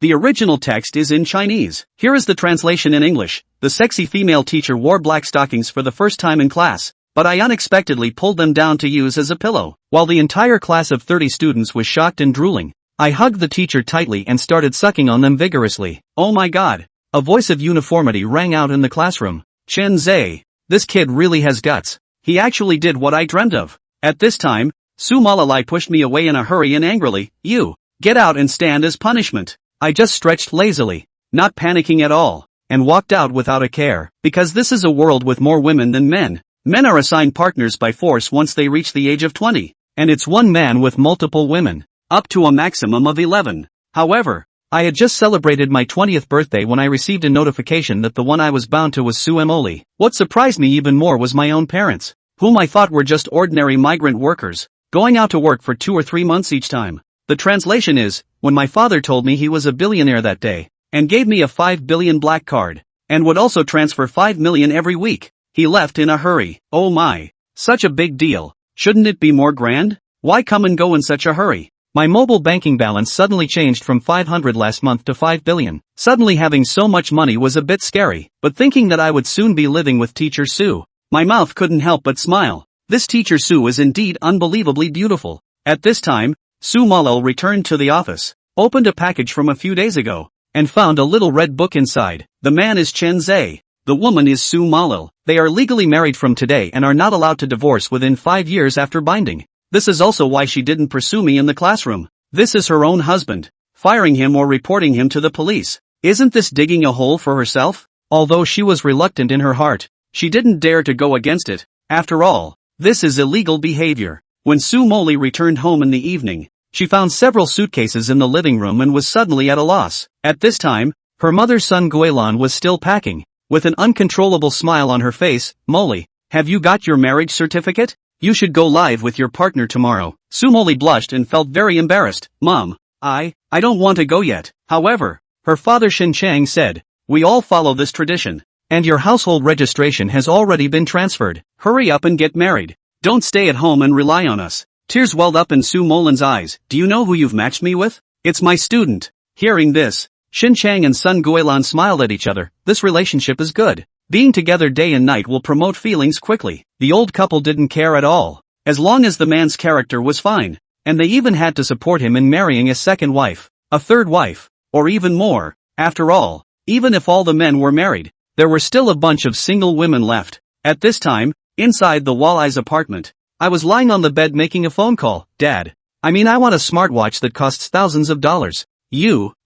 The original text is in Chinese. Here is the translation in English. The sexy female teacher wore black stockings for the first time in class, but I unexpectedly pulled them down to use as a pillow. While the entire class of 30 students was shocked and drooling, I hugged the teacher tightly and started sucking on them vigorously. Oh my god! A voice of uniformity rang out in the classroom. Chen Zhe, this kid really has guts. He actually did what I dreamt of. At this time, Su Malalai pushed me away in a hurry and angrily, "You, get out and stand as punishment." I just stretched lazily, not panicking at all, and walked out without a care, because this is a world with more women than men. Men are assigned partners by force once they reach the age of 20, and it's one man with multiple women, up to a maximum of 11. However, I had just celebrated my 20th birthday when I received a notification that the one I was bound to was Su Emoli. What surprised me even more was my own parents, whom I thought were just ordinary migrant workers, going out to work for 2 or 3 months each time. The translation is, when my father told me he was a billionaire that day, and gave me a 5 billion black card, and would also transfer 5 million every week, he left in a hurry. Oh my, such a big deal. Shouldn't it be more grand? Why come and go in such a hurry? My mobile banking balance suddenly changed from 500 last month to 5 billion. Suddenly having so much money was a bit scary, but thinking that I would soon be living with teacher Sue, my mouth couldn't help but smile. This teacher Sue is indeed unbelievably beautiful. At this time, Su Malal returned to the office, opened a package from a few days ago, and found a little red book inside. The man is Chen Zhe. The woman is Su Malal. They are legally married from today and are not allowed to divorce within 5 years after binding. This is also why she didn't pursue me in the classroom. This is her own husband. Firing him or reporting him to the police. Isn't this digging a hole for herself? Although she was reluctant in her heart, she didn't dare to go against it. After all, this is illegal behavior. When Su Moli returned home in the evening, she found several suitcases in the living room and was suddenly at a loss. At this time, her mother's son Guilan was still packing. With an uncontrollable smile on her face, "Moli, have you got your marriage certificate? You should go live with your partner tomorrow." Su Moli blushed and felt very embarrassed. "Mom, I don't want to go yet." However, her father Shin Chang said, "We all follow this tradition, and your household registration has already been transferred. Hurry up and get married. Don't stay at home and rely on us." Tears welled up in Su Molin's eyes. "Do you know who you've matched me with? It's my student." Hearing this, Shin Chang and son Guilan smiled at each other. This relationship is good. Being together day and night will promote feelings quickly. The old couple didn't care at all, as long as the man's character was fine, and they even had to support him in marrying a second wife, a third wife, or even more. After all, even if all the men were married, there were still a bunch of single women left. At this time, inside the Walleyes apartment, I was lying on the bed making a phone call. "Dad, I want a smartwatch that costs thousands of dollars."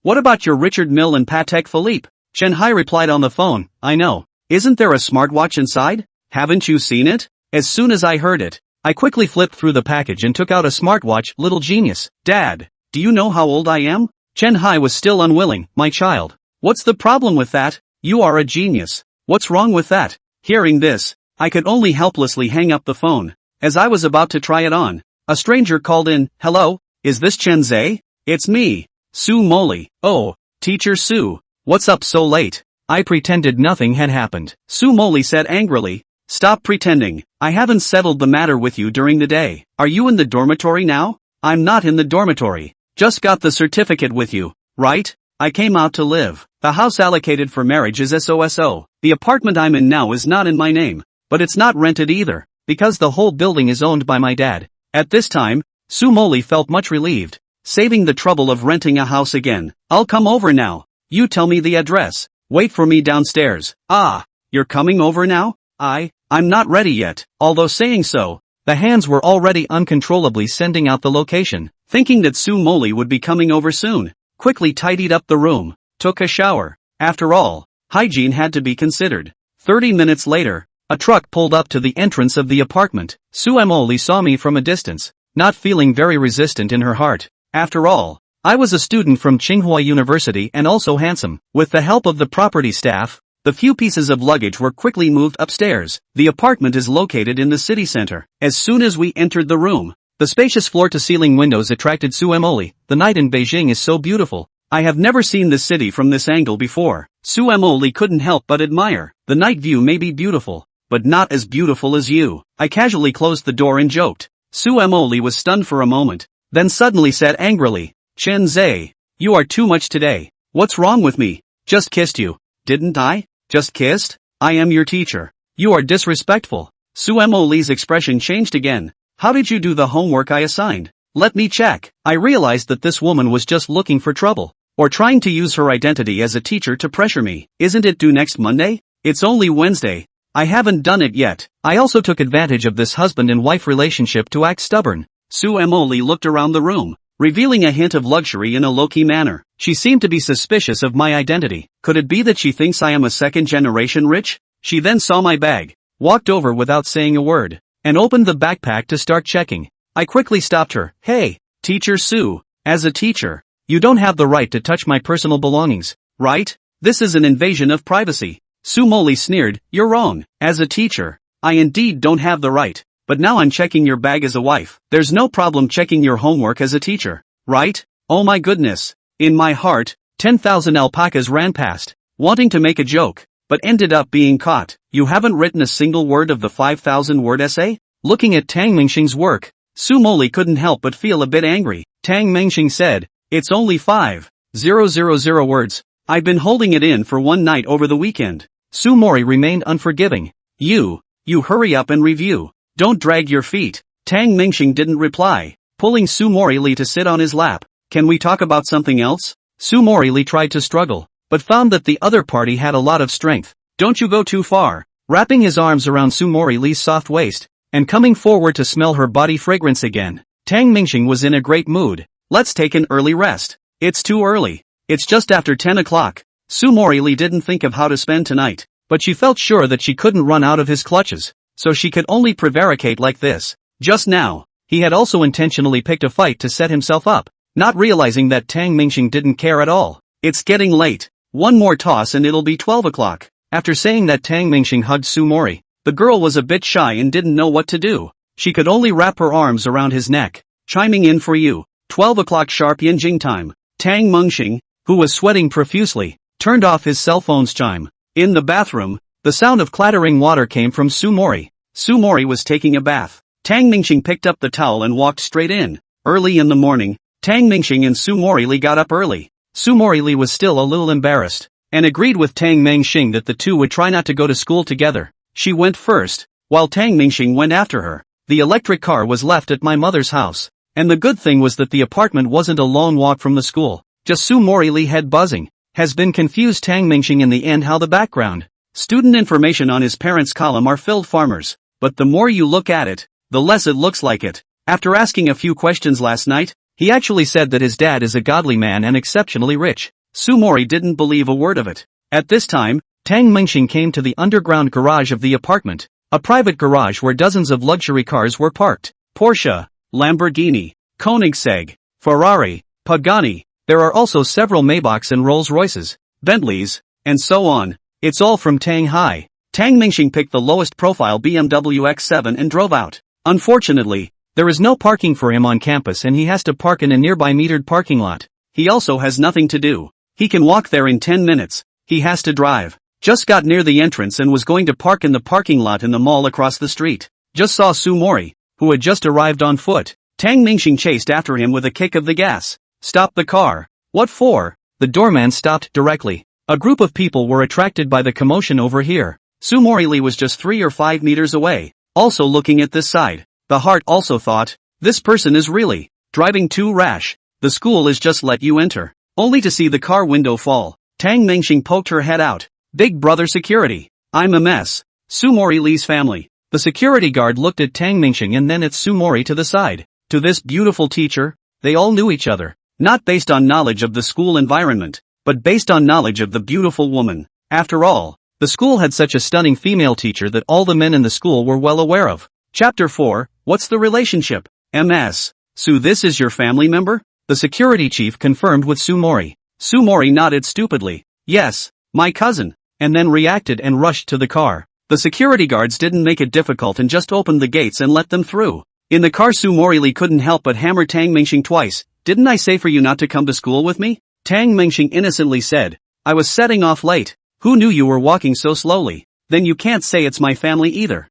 What about your Richard Mille and Patek Philippe?" Chen Hai replied on the phone. "I know. Isn't there a smartwatch inside? Haven't you seen it?" As soon as I heard it, I quickly flipped through the package and took out a smartwatch. "Little genius." "Dad, do you know how old I am?" Chen Hai was still unwilling. "My child, what's the problem with that? You are a genius. What's wrong with that?" Hearing this, I could only helplessly hang up the phone. As I was about to try it on, a stranger called in. "Hello, is this Chen Zhe?" "It's me, Su Moli." "Oh, Teacher Su, what's up so late?" I pretended nothing had happened. Su Moli said angrily, "Stop pretending. I haven't settled the matter with you during the day. Are you in the dormitory now?" "I'm not in the dormitory. Just got the certificate with you, right? I came out to live. The house allocated for marriage is SOSO. The apartment I'm in now is not in my name, but it's not rented either, because the whole building is owned by my dad." At this time, Su Moli felt much relieved, saving the trouble of renting a house again. "I'll come over now. You tell me the address. Wait for me downstairs." "Ah, you're coming over now?" I'm not ready yet." Although saying so, the hands were already uncontrollably sending out the location. Thinking that Su Moli would be coming over soon, quickly tidied up the room, took a shower. After all, hygiene had to be considered. 30 minutes later, a truck pulled up to the entrance of the apartment. Su Moli saw me from a distance, not feeling very resistant in her heart. After all, I was a student from Tsinghua University and also handsome. With the help of the property staff, the few pieces of luggage were quickly moved upstairs. The apartment is located in the city center. As soon as we entered the room, the spacious floor-to-ceiling windows attracted Su Moli. "The night in Beijing is so beautiful. I have never seen the city from this angle before." Su Moli couldn't help but admire. "The night view may be beautiful, but not as beautiful as you." I casually closed the door and joked. Su Moli was stunned for a moment, then suddenly said angrily, "Chen Zhe, you are too much today. What's wrong with me? Just kissed you, didn't I? Just kissed? I am your teacher. You are disrespectful. Sumo Lee's expression changed again. How did you do the homework I assigned? Let me check. I realized that this woman was just looking for trouble. Or trying to use her identity as a teacher to pressure me. Isn't it due next Monday? It's only Wednesday. I haven't done it yet. I also took advantage of this husband and wife relationship to act stubborn. Sumo Lee looked around the room, revealing a hint of luxury in a low-key manner. She seemed to be suspicious of my identity. Could it be that she thinks I am a second-generation rich? She then saw my bag, walked over without saying a word, and opened the backpack to start checking. I quickly stopped her. Hey, Teacher Sue, as a teacher, you don't have the right to touch my personal belongings, right? This is an invasion of privacy. Sumo Lee sneered. You're wrong. As a teacher, I indeed don't have the right. But now I'm checking your bag as a wife. There's no problem checking your homework as a teacher, right? Oh my goodness. In my heart, 10,000 alpacas ran past, wanting to make a joke, but ended up being caught. You haven't written a single word of the 5,000-word essay? Looking at Tang Mingxing's work, Sumo Lee couldn't help but feel a bit angry. Tang Mingxing said, it's only 5,000 words. I've been holding it in for one night over the weekend. Sumori remained unforgiving. You hurry up and review. Don't drag your feet. Tang Mingxing didn't reply, pulling Sumori Lee to sit on his lap. Can we talk about something else? Sumori Lee tried to struggle, but found that the other party had a lot of strength. Don't you go too far. Wrapping his arms around Sumori Lee's soft waist, and coming forward to smell her body fragrance again, Tang Mingxing was in a great mood. Let's take an early rest. It's too early. It's just after 10 o'clock. Sumori Lee didn't think of how to spend tonight, but she felt sure that she couldn't run out of his clutches, so she could only prevaricate like this. Just now, he had also intentionally picked a fight to set himself up, not realizing that Tang Mingxing didn't care at all. It's getting late. One more toss and it'll be 12 o'clock. After saying that, Tang Mingxing hugged Sumori. The girl was a bit shy and didn't know what to do. She could only wrap her arms around his neck. Chiming in for you. 12 o'clock sharp Yinjing time. Tang Mingxing, who was sweating profusely, turned off his cell phone's chime. In the bathroom, the sound of clattering water came from Sumori. Sumori was taking a bath. Tang Mingxing picked up the towel and walked straight in. Early in the morning, Tang Mingxing and Sumori Lee got up early. Sumori Lee was still a little embarrassed, and agreed with Tang Mingxing that the two would try not to go to school together. She went first, while Tang Mingxing went after her. The electric car was left at my mother's house, and the good thing was that the apartment wasn't a long walk from the school. Just Sumori Lee head buzzing. Has been confused. Tang Mingxing in the end. How the background student information on his parents' column are filled farmers, but the more you look at it, the less it looks like it. After asking a few questions last night, he actually said that his dad is a godly man and exceptionally rich. Sumori didn't believe a word of it. At this time, Tang Mingxing came to the underground garage of the apartment, a private garage where dozens of luxury cars were parked. Porsche, Lamborghini, Koenigsegg, Ferrari, Pagani. There are also several Maybachs and Rolls-Royces, Bentleys, and so on. It's all from Tang Hai. Tang Mingxing picked the lowest profile BMW X7 and drove out. Unfortunately, there is no parking for him on campus and he has to park in a nearby metered parking lot. He also has nothing to do. He can walk there in 10 minutes. He has to drive. Just got near the entrance and was going to park in the parking lot in the mall across the street. Just saw Sumori, who had just arrived on foot. Tang Mingxing chased after him with a kick of the gas. Stop the car. What for? The doorman stopped directly. A group of people were attracted by the commotion over here. Sumori Lee was just 3 or 5 meters away, also looking at this side. The heart also thought, this person is really driving too rash. The school is just let you enter, only to see the car window fall. Tang Mingxing poked her head out. Big brother security. I'm a mess. Sumori Lee's family. The security guard looked at Tang Mingxing and then at Sumori to the side. To this beautiful teacher, they all knew each other. Not based on knowledge of the school environment, but based on knowledge of the beautiful woman. After all, the school had such a stunning female teacher that all the men in the school were well aware of. Chapter 4, What's the relationship? MS. Sue, this is your family member? The security chief confirmed with Sumori. Sumori nodded stupidly. Yes, my cousin, and then reacted and rushed to the car. The security guards didn't make it difficult and just opened the gates and let them through. In the car, Sumori Lee couldn't help but hammer Tang Mingxing twice. Didn't I say for you not to come to school with me? Tang Mingxing innocently said. I was setting off late. Who knew you were walking so slowly? Then you can't say it's my family either.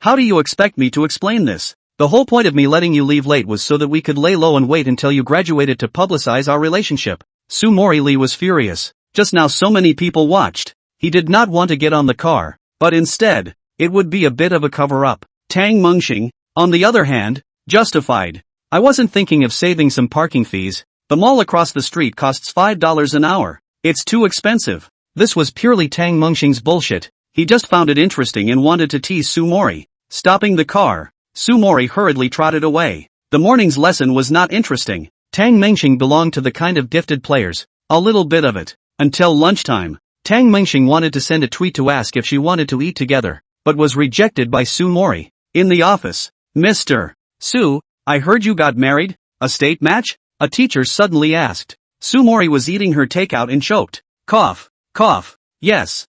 How do you expect me to explain this? The whole point of me letting you leave late was so that we could lay low and wait until you graduated to publicize our relationship. Sumori Lee was furious. Just now so many people watched. He did not want to get on the car, but instead, it would be a bit of a cover-up. Tang Mengxing, on the other hand, justified. I wasn't thinking of saving some parking fees. The mall across the street costs $5 an hour. It's too expensive. This was purely Tang Mengxing's bullshit. He just found it interesting and wanted to tease Sumori. Stopping the car, Sumori hurriedly trotted away. The morning's lesson was not interesting. Tang Mengxing belonged to the kind of gifted players. A little bit of it. Until lunchtime, Tang Mengxing wanted to send a tweet to ask if she wanted to eat together, but was rejected by Sumori. In the office, Mr. Su, I heard you got married? A state match? A teacher suddenly asked. Sumori was eating her takeout and choked. Cough, cough, yes,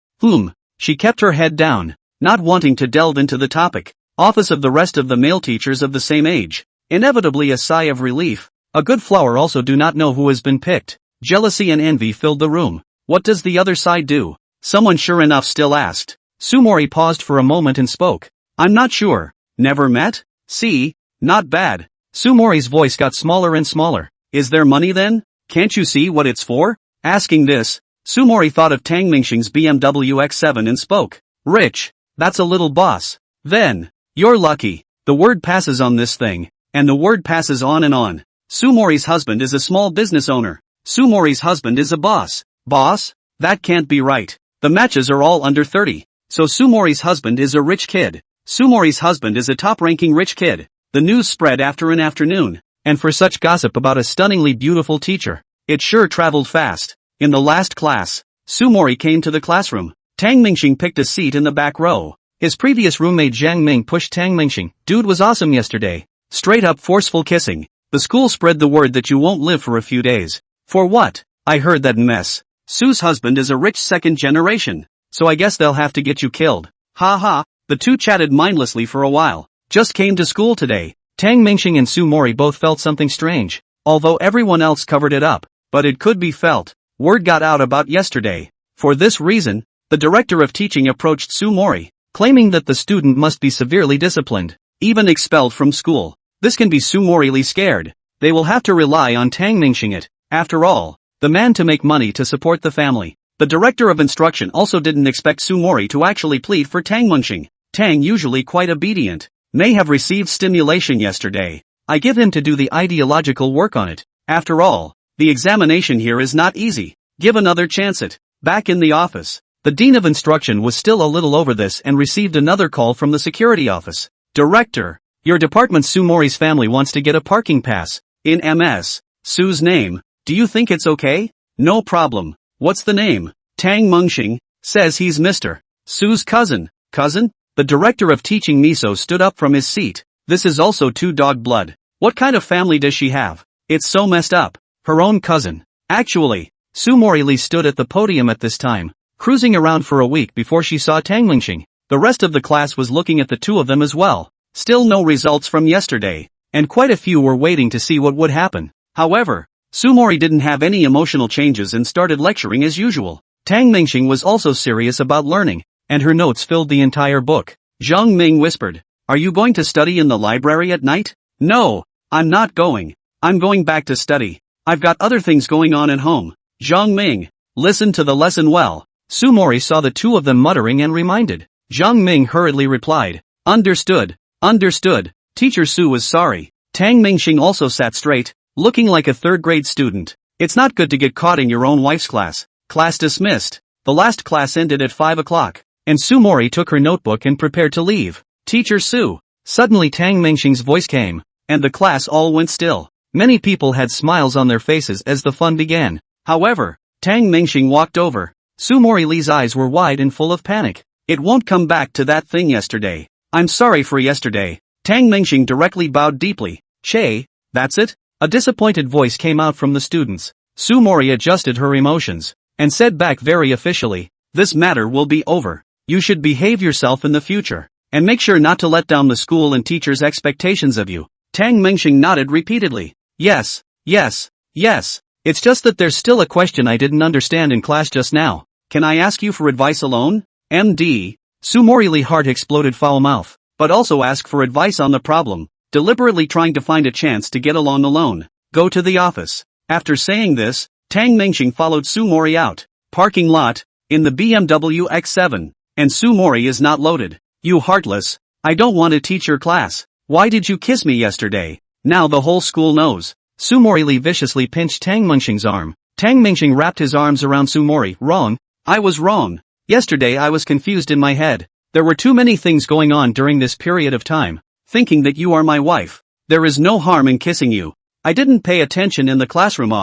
She kept her head down, not wanting to delve into the topic. Office of the rest of the male teachers of the same age. Inevitably a sigh of relief. A good flower also do not know who has been picked. Jealousy and envy filled the room. What does the other side do? Someone sure enough still asked. Sumori paused for a moment and spoke. I'm not sure. Never met? See? Not bad. Sumori's voice got smaller and smaller. Is there money then? Can't you see what it's for? Asking this, Sumori thought of Tang Mengxing's BMW X7 and spoke. Rich. That's a little boss. Then, you're lucky. The word passes on this thing, and the word passes on and on. Sumori's husband is a small business owner. Sumori's husband is a boss. Boss? That can't be right. The matches are all under 30. So Sumori's husband is a rich kid. Sumori's husband is a top-ranking rich kid. The news spread after an afternoon. And for such gossip about a stunningly beautiful teacher, it sure traveled fast. In the last class, Sumori came to the classroom. Tang Mengxing picked a seat in the back row. His previous roommate Jiang Ming pushed Tang Mengxing. Dude was awesome yesterday. Straight up forceful kissing. The school spread the word that you won't live for a few days. For what? I heard that mess. Sue's husband is a rich second generation. So I guess they'll have to get you killed. Ha ha. The two chatted mindlessly for a while. Just came to school today. Tang Mengxing and Sumori both felt something strange. Although everyone else covered it up. But it could be felt. Word got out about yesterday. For this reason, the director of teaching approached Sumori, claiming that the student must be severely disciplined, even expelled from school. This can be Sumori scared. They will have to rely on Tang Mengxing it. After all, the man to make money to support the family. The director of instruction also didn't expect Sumori to actually plead for Tang Mengxing. Tang, usually quite obedient, may have received stimulation yesterday. I give him to do the ideological work on it. After all, the examination here is not easy. Give another chance it. Back in the office, the dean of instruction was still a little over this and received another call from the security office. Director, your department Sumori's family wants to get a parking pass. In MS. Sue's name. Do you think it's okay? No problem. What's the name? Tang Mengxing. Says he's Mr. Sue's cousin. Cousin? The director of teaching Miso stood up from his seat. This is also two dog blood. What kind of family does she have? It's so messed up. Her own cousin. Actually, Sumori Lee stood at the podium at this time, cruising around for a week before she saw Tang Mengxing. The rest of the class was looking at the two of them as well. Still no results from yesterday, and quite a few were waiting to see what would happen. However, Sumori didn't have any emotional changes and started lecturing as usual. Tang Mengxing was also serious about learning, and her notes filled the entire book. Jiang Ming whispered, "Are you going to study in the library at night?" "No, I'm not going. I'm going back to study. I've got other things going on at home." Jiang Ming, listen to the lesson well. Sumori saw the two of them muttering and reminded. Jiang Ming hurriedly replied, "Understood, understood." Teacher Su was sorry. Tang Mengxing also sat straight, looking like a third-grade student. It's not good to get caught in your own wife's class. Class dismissed. The last class ended at 5 o'clock, and Sumori took her notebook and prepared to leave. Teacher Su. Suddenly Tang Mengxing's voice came, and the class all went still. Many people had smiles on their faces as the fun began. However, Tang Mengxing walked over. Sumori Lee's eyes were wide and full of panic. It won't come back to that thing yesterday. I'm sorry for yesterday. Tang Mengxing directly bowed deeply. Che, that's it? A disappointed voice came out from the students. Sumori adjusted her emotions, and said back very officially, "This matter will be over. You should behave yourself in the future, and make sure not to let down the school and teachers' expectations of you." Tang Mengxing nodded repeatedly. Yes, yes, yes. It's just that there's still a question I didn't understand in class just now. Can I ask you for advice alone? MD. Sumori Lee heart exploded foul mouth, but also ask for advice on the problem, deliberately trying to find a chance to get along alone. Go to the office. After saying this, Tang Mingxing followed Sumori out. Parking lot, in the BMW X7. And Sumori is not loaded. You heartless. I don't want to teach your class. Why did you kiss me yesterday? Now the whole school knows. Sumori Lee viciously pinched Tang Mingxing's arm. Tang Mingxing wrapped his arms around Sumori. Wrong. I was wrong. Yesterday I was confused in my head. There were too many things going on during this period of time. Thinking that you are my wife. There is no harm in kissing you. I didn't pay attention in the classroom.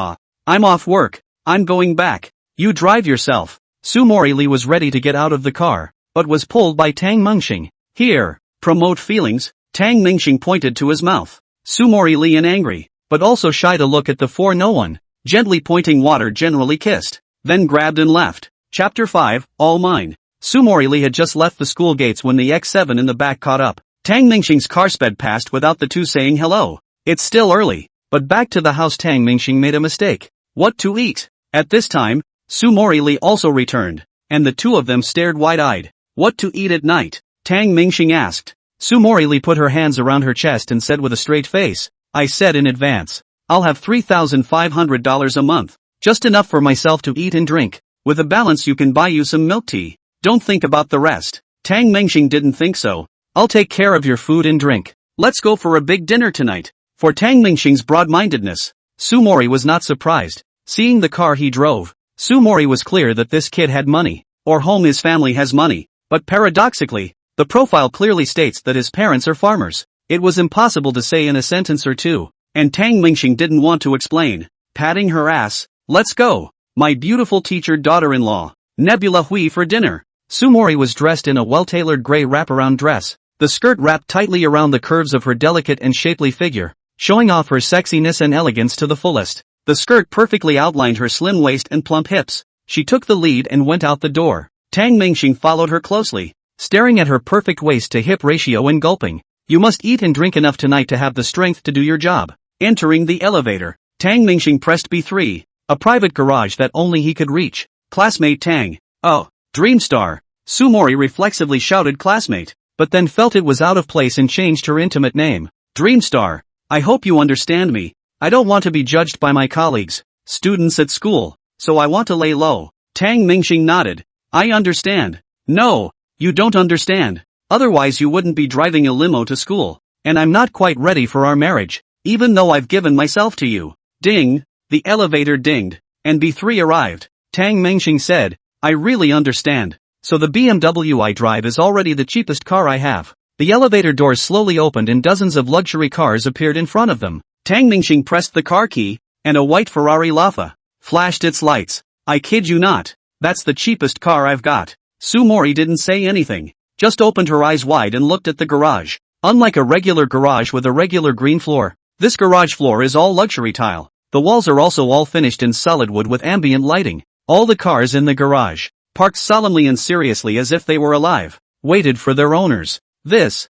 I'm off work. I'm going back. You drive yourself. Sumori Lee was ready to get out of the car, but was pulled by Tang Mingxing. Here, promote feelings. Tang Mingxing pointed to his mouth. Sumori Lee in angry, but also shy to look at the four no one. Gently pointing water generally kissed, then grabbed and left. Chapter 5, All Mine. Sumori Lee had just left the school gates when the X7 in the back caught up. Tang Mingxing's car sped past without the two saying hello. It's still early, but back to the house Tang Mingxing made a mistake. What to eat? At this time, Sumori Lee also returned, and the two of them stared wide-eyed. What to eat at night? Tang Mingxing asked. Sumori Lee put her hands around her chest and said with a straight face, I said in advance. I'll have $3,500 a month, just enough for myself to eat and drink. With a balance you can buy you some milk tea. Don't think about the rest. Tang Mingxing didn't think so. I'll take care of your food and drink. Let's go for a big dinner tonight. For Tang Mingxing's broad-mindedness, Sumori was not surprised. Seeing the car he drove, Sumori was clear that this kid had money, or home his family has money, but paradoxically, the profile clearly states that his parents are farmers. It was impossible to say in a sentence or two, and Tang Mingxing didn't want to explain. Patting her ass, let's go. My beautiful teacher daughter-in-law, Nebula Hui for dinner. Sumori was dressed in a well-tailored gray wraparound dress, the skirt wrapped tightly around the curves of her delicate and shapely figure, showing off her sexiness and elegance to the fullest. The skirt perfectly outlined her slim waist and plump hips. She took the lead and went out the door. Tang Mingxing followed her closely, staring at her perfect waist-to-hip ratio and gulping. You must eat and drink enough tonight to have the strength to do your job. Entering the elevator, Tang Mingxing pressed B3, a private garage that only he could reach. Classmate Tang. Oh, Dreamstar. Sumori reflexively shouted classmate, but then felt it was out of place and changed her intimate name. Dreamstar. I hope you understand me. I don't want to be judged by my colleagues, students at school, so I want to lay low. Tang Mingxing nodded. I understand. No, you don't understand. Otherwise you wouldn't be driving a limo to school, and I'm not quite ready for our marriage, even though I've given myself to you. Ding, the elevator dinged, and B3 arrived. Tang Mingxing said, I really understand. So the BMW I drive is already the cheapest car I have. The elevator doors slowly opened and dozens of luxury cars appeared in front of them. Tang Mingxing pressed the car key, and a white Ferrari Laffa flashed its lights. I kid you not. That's the cheapest car I've got. Sumori didn't say anything, just opened her eyes wide and looked at the garage. Unlike a regular garage with a regular green floor, this garage floor is all luxury tile. The walls are also all finished in solid wood with ambient lighting. All the cars in the garage, parked solemnly and seriously as if they were alive, waited for their owners. This,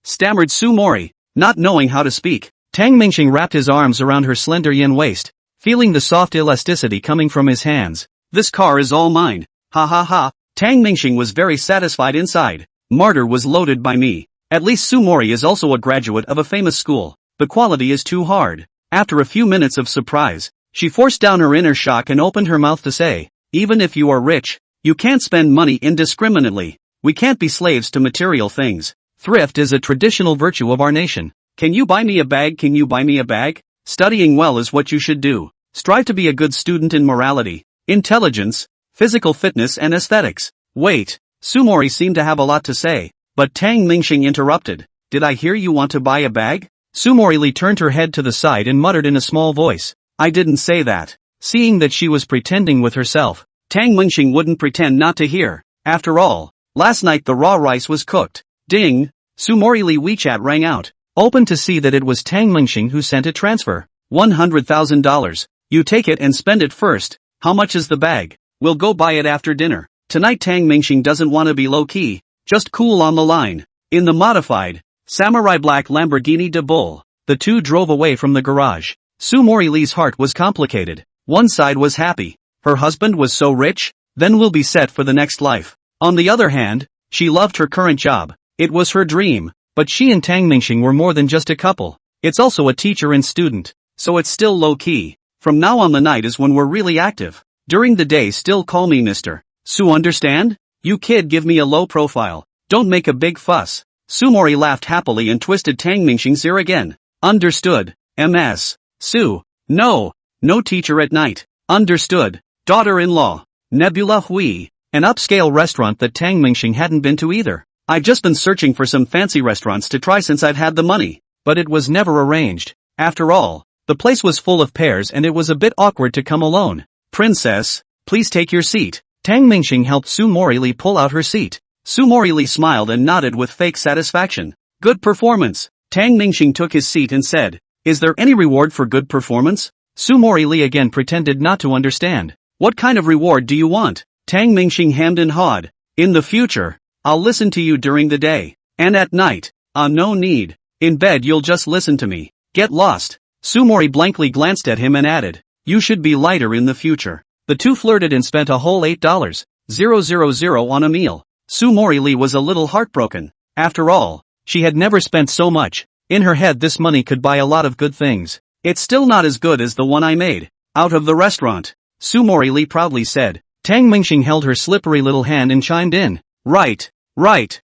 stammered Sumori, not knowing how to speak. Tang Mingxing wrapped his arms around her slender yin waist, feeling the soft elasticity coming from his hands. This car is all mine. Ha ha ha. Tang Mingxing was very satisfied inside. Martyr was loaded by me. At least Sumori is also a graduate of a famous school. The quality is too hard. After a few minutes of surprise, she forced down her inner shock and opened her mouth to say, even if you are rich, you can't spend money indiscriminately. We can't be slaves to material things. Thrift is a traditional virtue of our nation. Can you buy me a bag? Can you buy me a bag? Studying well is what you should do. Strive to be a good student in morality, intelligence, physical fitness and aesthetics. Wait, Sumori seemed to have a lot to say, but Tang Mingxing interrupted. Did I hear you want to buy a bag? Sumori Lee turned her head to the side and muttered in a small voice. I didn't say that. Seeing that she was pretending with herself, Tang Mingxing wouldn't pretend not to hear. After all, last night the raw rice was cooked. Ding! Sumori Lee WeChat rang out. Open to see that it was Tang Mingxing who sent a transfer. $100,000. You take it and spend it first. How much is the bag? We'll go buy it after dinner. Tonight Tang Mingxing doesn't want to be low-key, just cool on the line. In the modified, samurai black Lamborghini de Bull, the two drove away from the garage. Sumori Lee's heart was complicated. One side was happy. Her husband was so rich, then we'll be set for the next life. On the other hand, she loved her current job. It was her dream. But she and Tang Mingxing were more than just a couple. It's also a teacher and student, so it's still low-key. From now on the night is when we're really active. During the day still call me Mr. Su, understand? You kid, give me a low profile. Don't make a big fuss. Sumori laughed happily and twisted Tang Mingxing's ear again. Understood. Ms. Su. No. No teacher at night. Understood. Daughter-in-law. Nebula Hui. An upscale restaurant that Tang Mingxing hadn't been to either. I've just been searching for some fancy restaurants to try since I've had the money. But it was never arranged. After all, the place was full of pairs and it was a bit awkward to come alone. Princess, please take your seat. Tang Mingxing helped Sumori Lee pull out her seat. Sumori Lee smiled and nodded with fake satisfaction. Good performance. Tang Mingxing took his seat and said, is there any reward for good performance? Sumori Lee again pretended not to understand. What kind of reward do you want? Tang Mingxing hemmed and hawed. In the future, I'll listen to you during the day. And at night, no need. In bed you'll just listen to me. Get lost. Sumori blankly glanced at him and added, you should be lighter in the future. The two flirted and spent a whole $8,000 on a meal. Sumori Lee was a little heartbroken. After all, she had never spent so much. In her head this money could buy a lot of good things. It's still not as good as the one I made. Out of the restaurant. Sumori Lee proudly said. Tang Mingxing held her slippery little hand and chimed in. Right.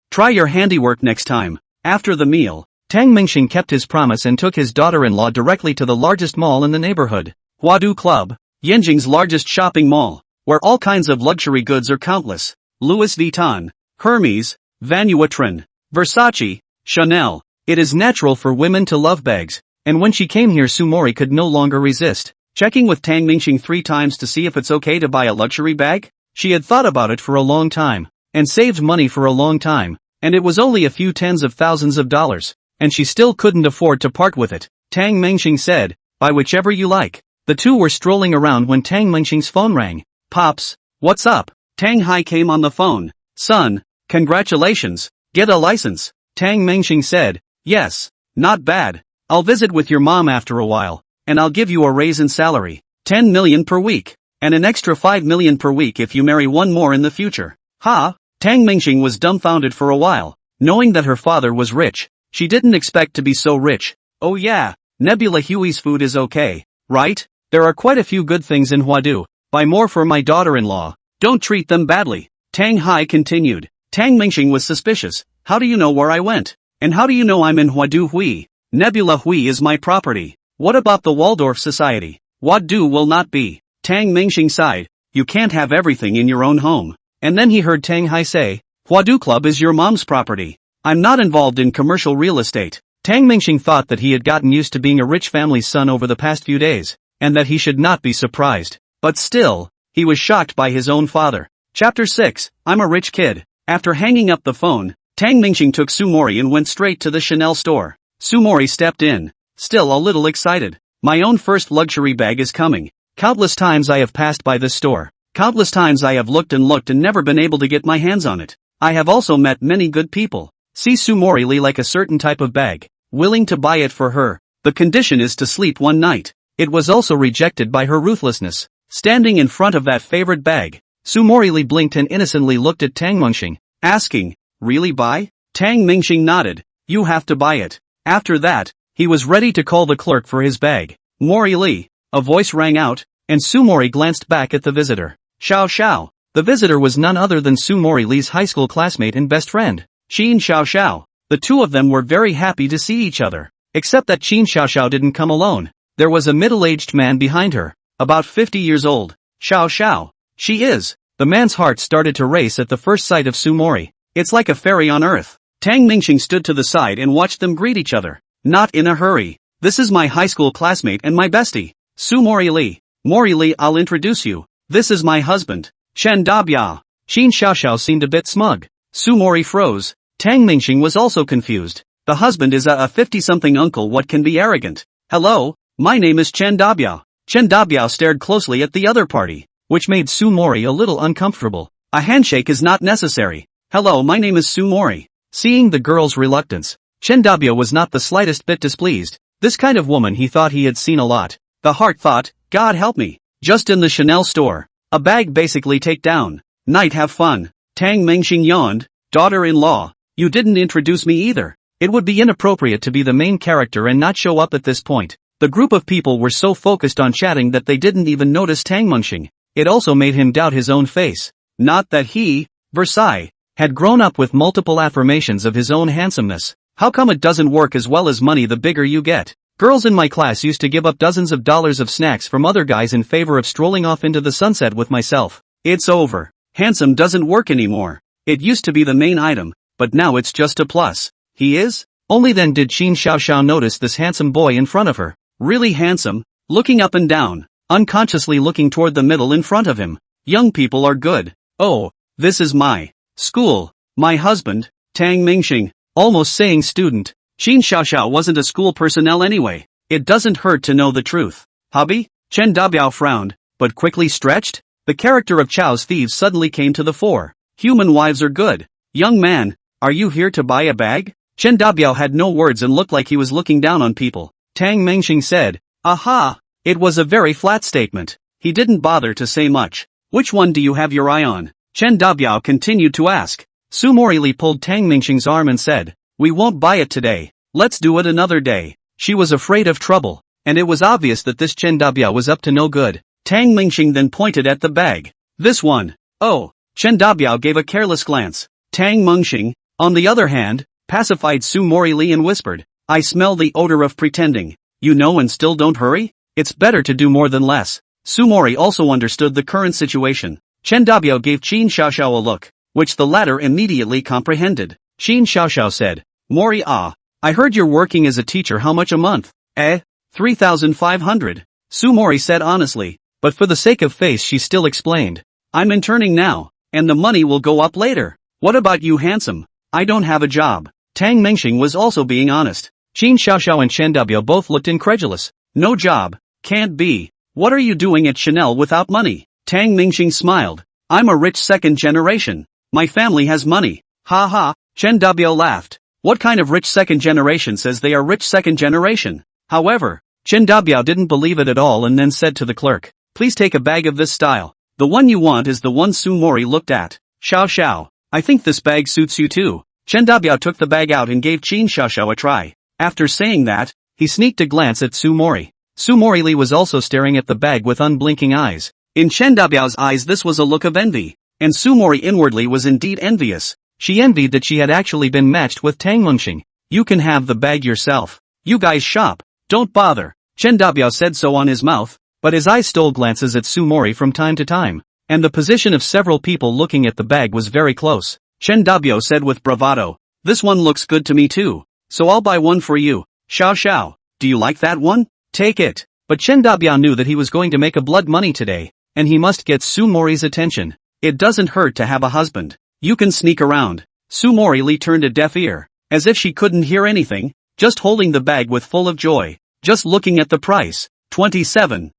Try your handiwork next time. After the meal, Tang Mingxing kept his promise and took his daughter-in-law directly to the largest mall in the neighborhood. Huadu Club. Yanjing's largest shopping mall. Where all kinds of luxury goods are countless. Louis Vuitton, Hermes, Van Vuitton, Versace, Chanel. It is natural for women to love bags, and when she came here Sumori could no longer resist. Checking with Tang Mingxing 3 times to see if it's okay to buy a luxury bag? She had thought about it for a long time, and saved money for a long time, and it was only a few tens of thousands of dollars, and she still couldn't afford to part with it. Tang Mingxing said, buy whichever you like. The two were strolling around when Tang Mingxing's phone rang. Pops, what's up? Tang Hai came on the phone. Son, congratulations, get a license. Tang Mingxing said, yes, not bad. I'll visit with your mom after a while, and I'll give you a raise in salary. 10 million per week, and an extra 5 million per week if you marry one more in the future. Ha! Tang Mingxing was dumbfounded for a while, knowing that her father was rich. She didn't expect to be so rich. Oh yeah, Nebula Huey's food is okay, right? There are quite a few good things in Huadu. Buy more for my daughter-in-law. Don't treat them badly. Tang Hai continued. Tang Mingxing was suspicious. How do you know where I went? And how do you know I'm in Huadu Hui? Nebula Hui is my property. What about the Waldorf Society? Huadu will not be. Tang Mingxing sighed. You can't have everything in your own home. And then he heard Tang Hai say, Huadu Club is your mom's property. I'm not involved in commercial real estate. Tang Mingxing thought that he had gotten used to being a rich family's son over the past few days, and that he should not be surprised. But still, he was shocked by his own father. Chapter 6, I'm a rich kid. After hanging up the phone, Tang Mingxing took Sumori and went straight to the Chanel store. Sumori stepped in, still a little excited. My own first luxury bag is coming. Countless times I have passed by this store. Countless times I have looked and never been able to get my hands on it. I have also met many good people. See Sumori Lee like a certain type of bag, willing to buy it for her. The condition is to sleep one night. It was also rejected by her ruthlessness. Standing in front of that favorite bag, Sumori Lee blinked and innocently looked at Tang Mingxing, asking, really buy? Tang Mingxing nodded. You have to buy it. After that, he was ready to call the clerk for his bag. Mori Lee, a voice rang out, and Sumori glanced back at the visitor. Xiao Xiao. The visitor was none other than Sumori Lee's high school classmate and best friend, Qin Xiao Xiao. The two of them were very happy to see each other. Except that Qin Xiao Xiao didn't come alone. There was a middle-aged man behind her, about 50 years old. Xiao Xiao. She is. The man's heart started to race at the first sight of Sumori. It's like a fairy on earth. Tang Mingxing stood to the side and watched them greet each other. Not in a hurry. This is my high school classmate and my bestie, Sumori Lee. Mori Lee, I'll introduce you. This is my husband, Chen Dabia. Qin Xiaoxiao seemed a bit smug. Sumori froze. Tang Mingxing was also confused. The husband is a 50-something uncle. What can be arrogant? Hello, my name is Chen Dabia. Chen Dabiao stared closely at the other party, which made Sumori a little uncomfortable. A handshake is not necessary. Hello, my name is Sumori. Seeing the girl's reluctance, Chen Dabiao was not the slightest bit displeased. This kind of woman he thought he had seen a lot. The heart thought, God help me. Just in the Chanel store. A bag basically take down. Night have fun. Tang Mingxing yawned. Daughter-in-law, you didn't introduce me either. It would be inappropriate to be the main character and not show up at this point. The group of people were so focused on chatting that they didn't even notice Tang Mengxing. It also made him doubt his own face. Not that he, Versailles, had grown up with multiple affirmations of his own handsomeness. How come it doesn't work as well as money the bigger you get? Girls in my class used to give up dozens of dollars of snacks from other guys in favor of strolling off into the sunset with myself. It's over. Handsome doesn't work anymore. It used to be the main item, but now it's just a plus. He is? Only then did Qin Xiaoxiao notice this handsome boy in front of her. Really handsome, looking up and down, unconsciously looking toward the middle in front of him. Young people are good. Oh, this is my school, my husband, Tang Mengxing, almost saying student. Qin Xiaoxiao wasn't a school personnel anyway. It doesn't hurt to know the truth. Hubby? Chen Dabiao frowned, but quickly stretched. The character of Chao's thieves suddenly came to the fore. Human wives are good. Young man, are you here to buy a bag? Chen Dabiao had no words and looked like he was looking down on people. Tang Mengxing said, aha! It was a very flat statement. He didn't bother to say much. Which one do you have your eye on? Chen Dabiao continued to ask. Su Morili pulled Tang Mengxing's arm and said, we won't buy it today. Let's do it another day. She was afraid of trouble, and it was obvious that this Chen Dabiao was up to no good. Tang Mengxing then pointed at the bag. This one. Oh. Chen Dabiao gave a careless glance. Tang Mengxing, on the other hand, pacified Su Morili and whispered, I smell the odor of pretending. You know and still don't hurry? It's better to do more than less. Su Mori also understood the current situation. Chen Dabiao gave Qin Xiaoxiao a look, which the latter immediately comprehended. Qin Xiaoxiao said, Mori I heard you're working as a teacher. How much a month? 3,500. Su Mori said honestly, but for the sake of face she still explained. I'm interning now, and the money will go up later. What about you handsome? I don't have a job. Tang Mengxing was also being honest. Qin Xiaoxiao and Chen Dabiao both looked incredulous. No job. Can't be. What are you doing at Chanel without money? Tang Mengxing smiled. I'm a rich second generation. My family has money. Ha ha. Chen Dabiao laughed. What kind of rich second generation says they are rich second generation? However, Chen Dabiao didn't believe it at all and then said to the clerk, please take a bag of this style. The one you want is the one Su Mori looked at. Xiao, I think this bag suits you too. Chen Dabiao took the bag out and gave Qin Xiaoxiao a try. After saying that, he sneaked a glance at Su Mori. Su Morili was also staring at the bag with unblinking eyes. In Chen Dabiao's eyes this was a look of envy, and Su Mori inwardly was indeed envious. She envied that she had actually been matched with Tang Mengxing. You can have the bag yourself. You guys shop. Don't bother. Chen Dabiao said so on his mouth, but his eyes stole glances at Su Mori from time to time, and the position of several people looking at the bag was very close. Chen Dabiao said with bravado, this one looks good to me too, so I'll buy one for you. Xiao, do you like that one? Take it. But Chen Dabiao knew that he was going to make a blood money today, and he must get Su Mori's attention. It doesn't hurt to have a husband. You can sneak around. Su Morili turned a deaf ear, as if she couldn't hear anything, just holding the bag with full of joy, just looking at the price, 27,000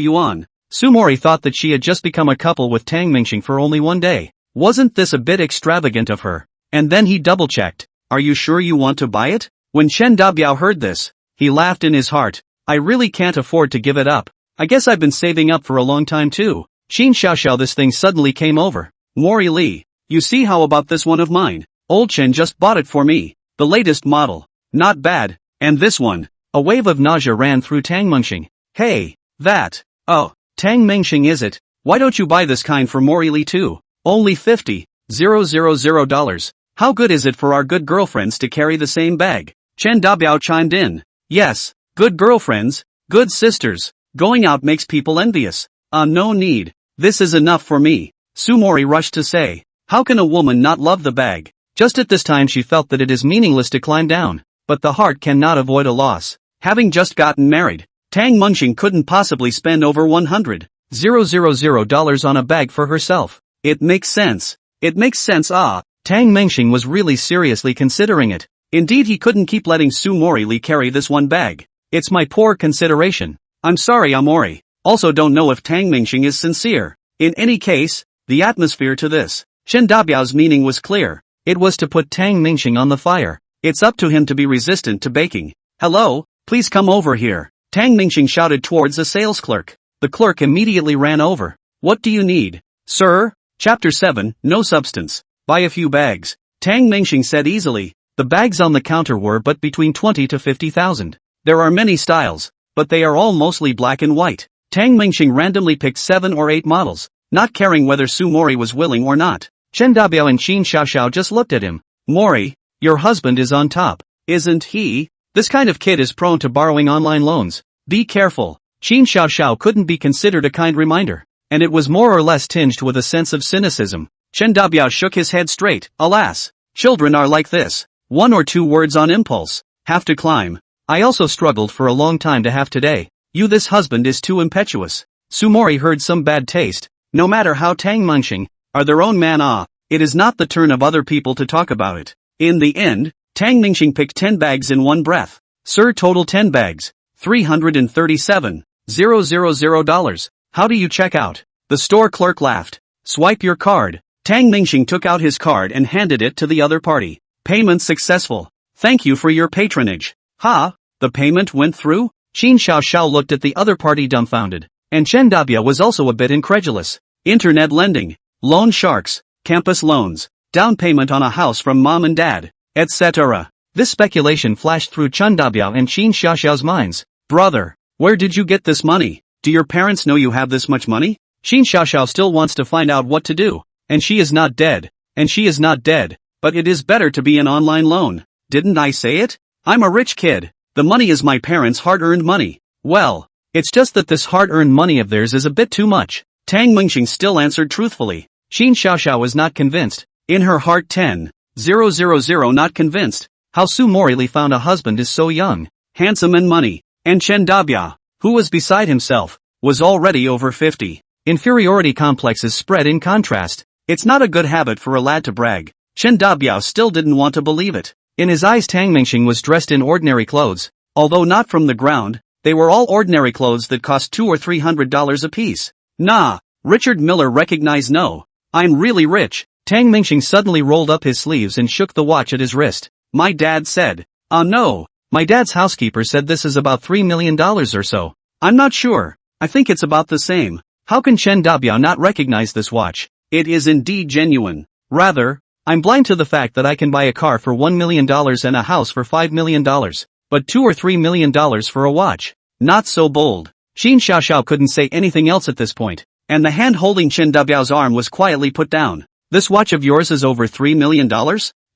yuan. Su Mori thought that she had just become a couple with Tang Mengxing for only one day. Wasn't this a bit extravagant of her? And then he double-checked. Are you sure you want to buy it? When Chen Dabiao heard this, he laughed in his heart. I really can't afford to give it up. I guess I've been saving up for a long time too. Qin Xiaoxiao, this thing suddenly came over. Mori Li, you see, how about this one of mine? Old Chen just bought it for me. The latest model. Not bad. And this one. A wave of nausea ran through Tang Mengxing. Hey, that. Oh, Tang Mengxing is it? Why don't you buy this kind for Mori Li too? Only $50,000. How good is it for our good girlfriends to carry the same bag? Chen Dabiao chimed in. Yes, good girlfriends, good sisters. Going out makes people envious. No need. This is enough for me. Su Mori rushed to say. How can a woman not love the bag? Just at this time she felt that it is meaningless to climb down. But the heart cannot avoid a loss. Having just gotten married, Tang Mengxing couldn't possibly spend over $100,000 on a bag for herself. It makes sense. It makes sense. Tang Mengxing was really seriously considering it. Indeed, he couldn't keep letting Su Morili carry this one bag. It's my poor consideration. I'm sorry, Amori. Also don't know if Tang Mengxing is sincere. In any case, the atmosphere to this. Chen Dabiao's meaning was clear. It was to put Tang Mengxing on the fire. It's up to him to be resistant to baking. Hello, please come over here. Tang Mengxing shouted towards a sales clerk. The clerk immediately ran over. What do you need? Sir? Chapter 7, No Substance. Buy a few bags. Tang Mengxing said easily. The bags on the counter were but between 20 to 50,000. There are many styles, but they are all mostly black and white. Tang Mingxing randomly picked 7 or 8 models, not caring whether Su Mori was willing or not. Chen Dabiao and Qin Xiaoxiao just looked at him. Mori, your husband is on top, isn't he? This kind of kid is prone to borrowing online loans. Be careful. Qin Xiaoxiao couldn't be considered a kind reminder, and it was more or less tinged with a sense of cynicism. Chen Dabiao shook his head straight. Alas, children are like this. 1 or 2 words on impulse. Have to climb. I also struggled for a long time to have today. This husband is too impetuous. Su Mori heard some bad taste. No matter how Tang Mingxing are their own man, it is not the turn of other people to talk about it. In the end, Tang Mingxing picked 10 bags in one breath. Sir, total 10 bags. $337,000. How do you check out? The store clerk laughed. Swipe your card. Tang Mingxing took out his card and handed it to the other party. Payment successful. Thank you for your patronage. Ha, the payment went through? Qin Xiaoxiao looked at the other party dumbfounded. And Chen Dabia was also a bit incredulous. Internet lending, loan sharks, campus loans, down payment on a house from mom and dad, etc. This speculation flashed through Chen Dabiao and Qin Xiaoxiao's minds. Brother, where did you get this money? Do your parents know you have this much money? Qin Xiaoxiao still wants to find out what to do. And she is not dead. And she is not dead. But it is better to be an online loan. Didn't I say it? I'm a rich kid. The money is my parents' hard-earned money. Well, it's just that this hard-earned money of theirs is a bit too much. Tang Mingxing still answered truthfully. Qin Xiaoxiao was not convinced. In her heart 10,000 not convinced. How Su Mori found a husband is so young, handsome and money. And Chen Dabia, who was beside himself, was already over 50. Inferiority complexes spread in contrast. It's not a good habit for a lad to brag. Chen Dabiao still didn't want to believe it. In his eyes Tang Mingxing was dressed in ordinary clothes. Although not from the ground, they were all ordinary clothes that cost $200 or $300 apiece. Nah, Richard Miller recognized no. I'm really rich. Tang Mingxing suddenly rolled up his sleeves and shook the watch at his wrist. My dad said. No. My dad's housekeeper said this is about $3 million or so. I'm not sure. I think it's about the same. How can Chen Dabiao not recognize this watch? It is indeed genuine. Rather, I'm blind to the fact that I can buy a car for $1 million and a house for $5 million. But $2 or $3 million for a watch. Not so bold. Qin Xiaoxiao couldn't say anything else at this point, and the hand holding Chen Dabiao's arm was quietly put down. This watch of yours is over $3 million?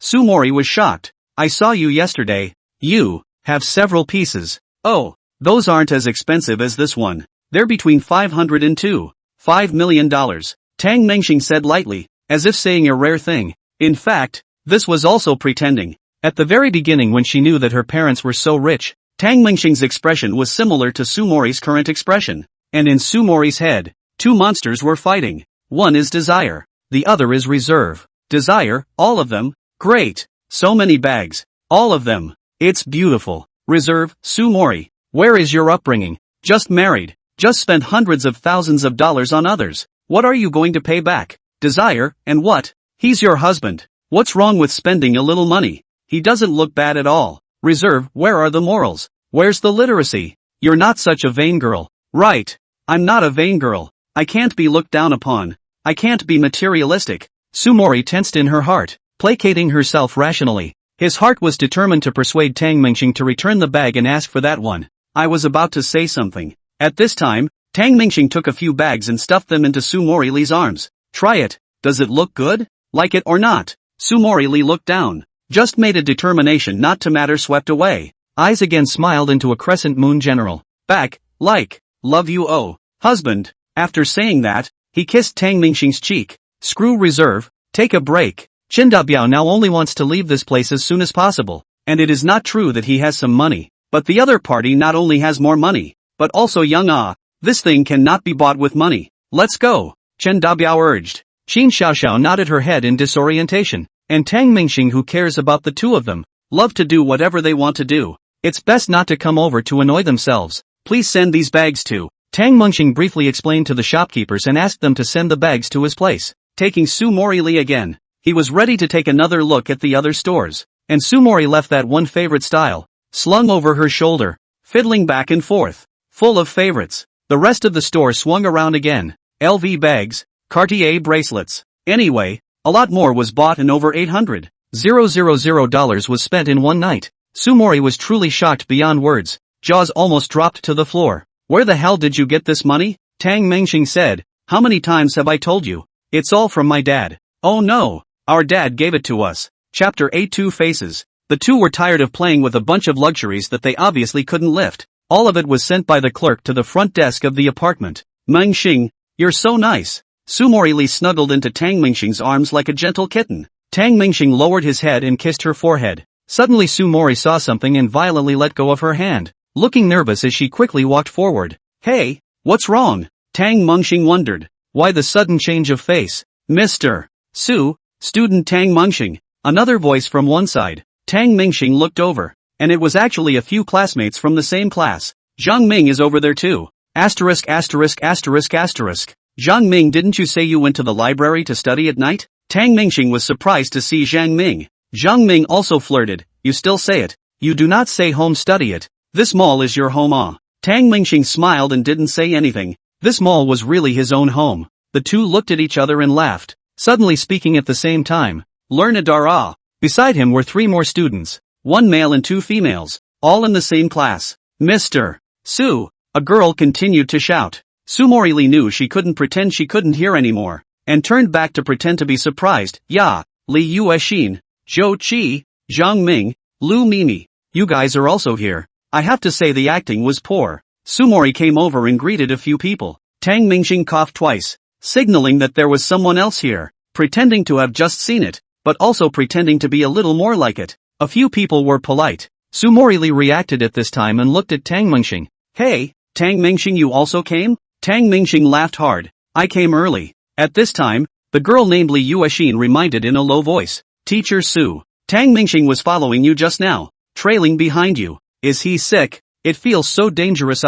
Su Mori was shocked. I saw you yesterday. You have several pieces. Oh, those aren't as expensive as this one. They're between $500 and $5 million. Tang Mingxing said lightly, as if saying a rare thing. In fact, this was also pretending. At the very beginning when she knew that her parents were so rich, Tang Mingxing's expression was similar to Su Mori's current expression. And in Su Mori's head, 2 monsters were fighting. One is desire. The other is reserve. Desire, all of them? Great. So many bags. All of them. It's beautiful. Reserve, Su Mori. Where is your upbringing? Just married. Just spent hundreds of thousands of dollars on others. What are you going to pay back? Desire, and what? He's your husband. What's wrong with spending a little money? He doesn't look bad at all. Reserve, where are the morals? Where's the literacy? You're not such a vain girl. Right. I'm not a vain girl. I can't be looked down upon. I can't be materialistic. Su Mori tensed in her heart, placating herself rationally. His heart was determined to persuade Tang Mingxing to return the bag and ask for that one. I was about to say something. At this time, Tang Mingxing took a few bags and stuffed them into Su Mori Li's arms. Try it. Does it look good? Like it or not? Su Mori Li looked down. Just made a determination not to matter swept away. Eyes again smiled into a crescent moon general. Back, like, love you oh, husband. After saying that, he kissed Tang Mingxing's cheek. Screw reserve, take a break. Chen Dabiao now only wants to leave this place as soon as possible. And it is not true that he has some money. But the other party not only has more money, but also young this thing cannot be bought with money. Let's go, Chen Dabiao urged. Qin Xiaoxiao nodded her head in disorientation. And Tang Mingxing, who cares about the two of them, love to do whatever they want to do. It's best not to come over to annoy themselves. Please send these bags to. Tang Mingxing briefly explained to the shopkeepers and asked them to send the bags to his place. Taking Su Mori Li again, he was ready to take another look at the other stores. And Su Mori left that one favorite style, slung over her shoulder, fiddling back and forth, full of favorites. The rest of the store swung around again. LV bags, Cartier bracelets. Anyway, a lot more was bought and over $800,000 was spent in one night. Su Mori was truly shocked beyond words. jaws almost dropped to the floor. Where the hell did you get this money? Tang Mingxing said. How many times have I told you? It's all from my dad. Oh no, our dad gave it to us. Chapter 8 Two Faces. The two were tired of playing with a bunch of luxuries that they obviously couldn't lift. All of it was sent by the clerk to the front desk of the apartment. Mingxing, you're so nice. Sumori Lee snuggled into Tang Mingxing's arms like a gentle kitten. Tang Mingxing lowered his head and kissed her forehead. Suddenly Sumori saw something and violently let go of her hand, looking nervous as she quickly walked forward. Hey, what's wrong? Tang Mingxing wondered. Why the sudden change of face? Mr. Su, student Tang Mingxing. Another voice from one side. Tang Mingxing looked over, and it was actually a few classmates from the same class. Zhang Ming is over there too. Asterisk asterisk asterisk asterisk. Zhang Ming, didn't you say you went to the library to study at night? Tang Mingxing was surprised to see Zhang Ming. Zhang Ming also flirted. You still say it. You do not say home study it. This mall is your home. Tang Mingxing smiled and didn't say anything. This mall was really his own home. The two looked at each other and laughed, suddenly speaking at the same time. Learnadara. Beside him were three more students, one male and two females, all in the same class. Mr. Su, a girl continued to shout. Sumori Lee knew she couldn't pretend she couldn't hear anymore, and turned back to pretend to be surprised. Ya, Li Yuexin, Zhou Qi, Zhang Ming, Lu Mimi. You guys are also here. I have to say the acting was poor. Sumori came over and greeted a few people. Tang Mingxing coughed twice, signaling that there was someone else here, pretending to have just seen it, but also pretending to be a little more like it. A few people were polite. Sumori Lee reacted at this time and looked at Tang Mingxing. Hey, Tang Mingxing, you also came? Tang Mingxing laughed hard. I came early. At this time, the girl named Li Yuexin reminded in a low voice. Teacher Su, Tang Mingxing was following you just now, trailing behind you. Is he sick? It feels so dangerous.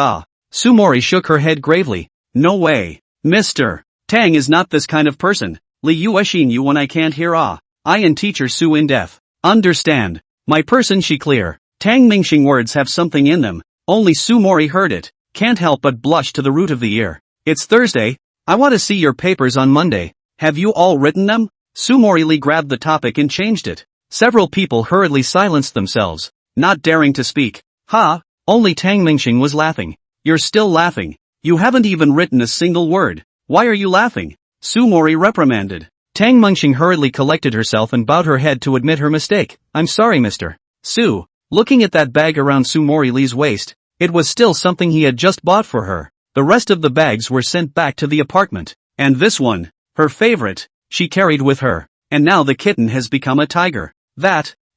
Sumori shook her head gravely. No way. Mr. Tang is not this kind of person. Li Yuexin, you when I can't hear. I and teacher Su in deaf. Understand. My person she clear. Tang Mingxing words have something in them. Only Sumori heard it. Can't help but blush to the root of the ear. It's Thursday. I want to see your papers on Monday. Have you all written them? Sumori Lee grabbed the topic and changed it. Several people hurriedly silenced themselves, not daring to speak. Only Tang Mingxing was laughing. You're still laughing. You haven't even written a single word. Why are you laughing? Sumori reprimanded. Tang Mingxing hurriedly collected herself and bowed her head to admit her mistake. I'm sorry, Mr. Su. Looking at that bag around Sumori Lee's waist, it was still something he had just bought for her. The rest of the bags were sent back to the apartment. And this one, her favorite, she carried with her. And now the kitten has become a tiger.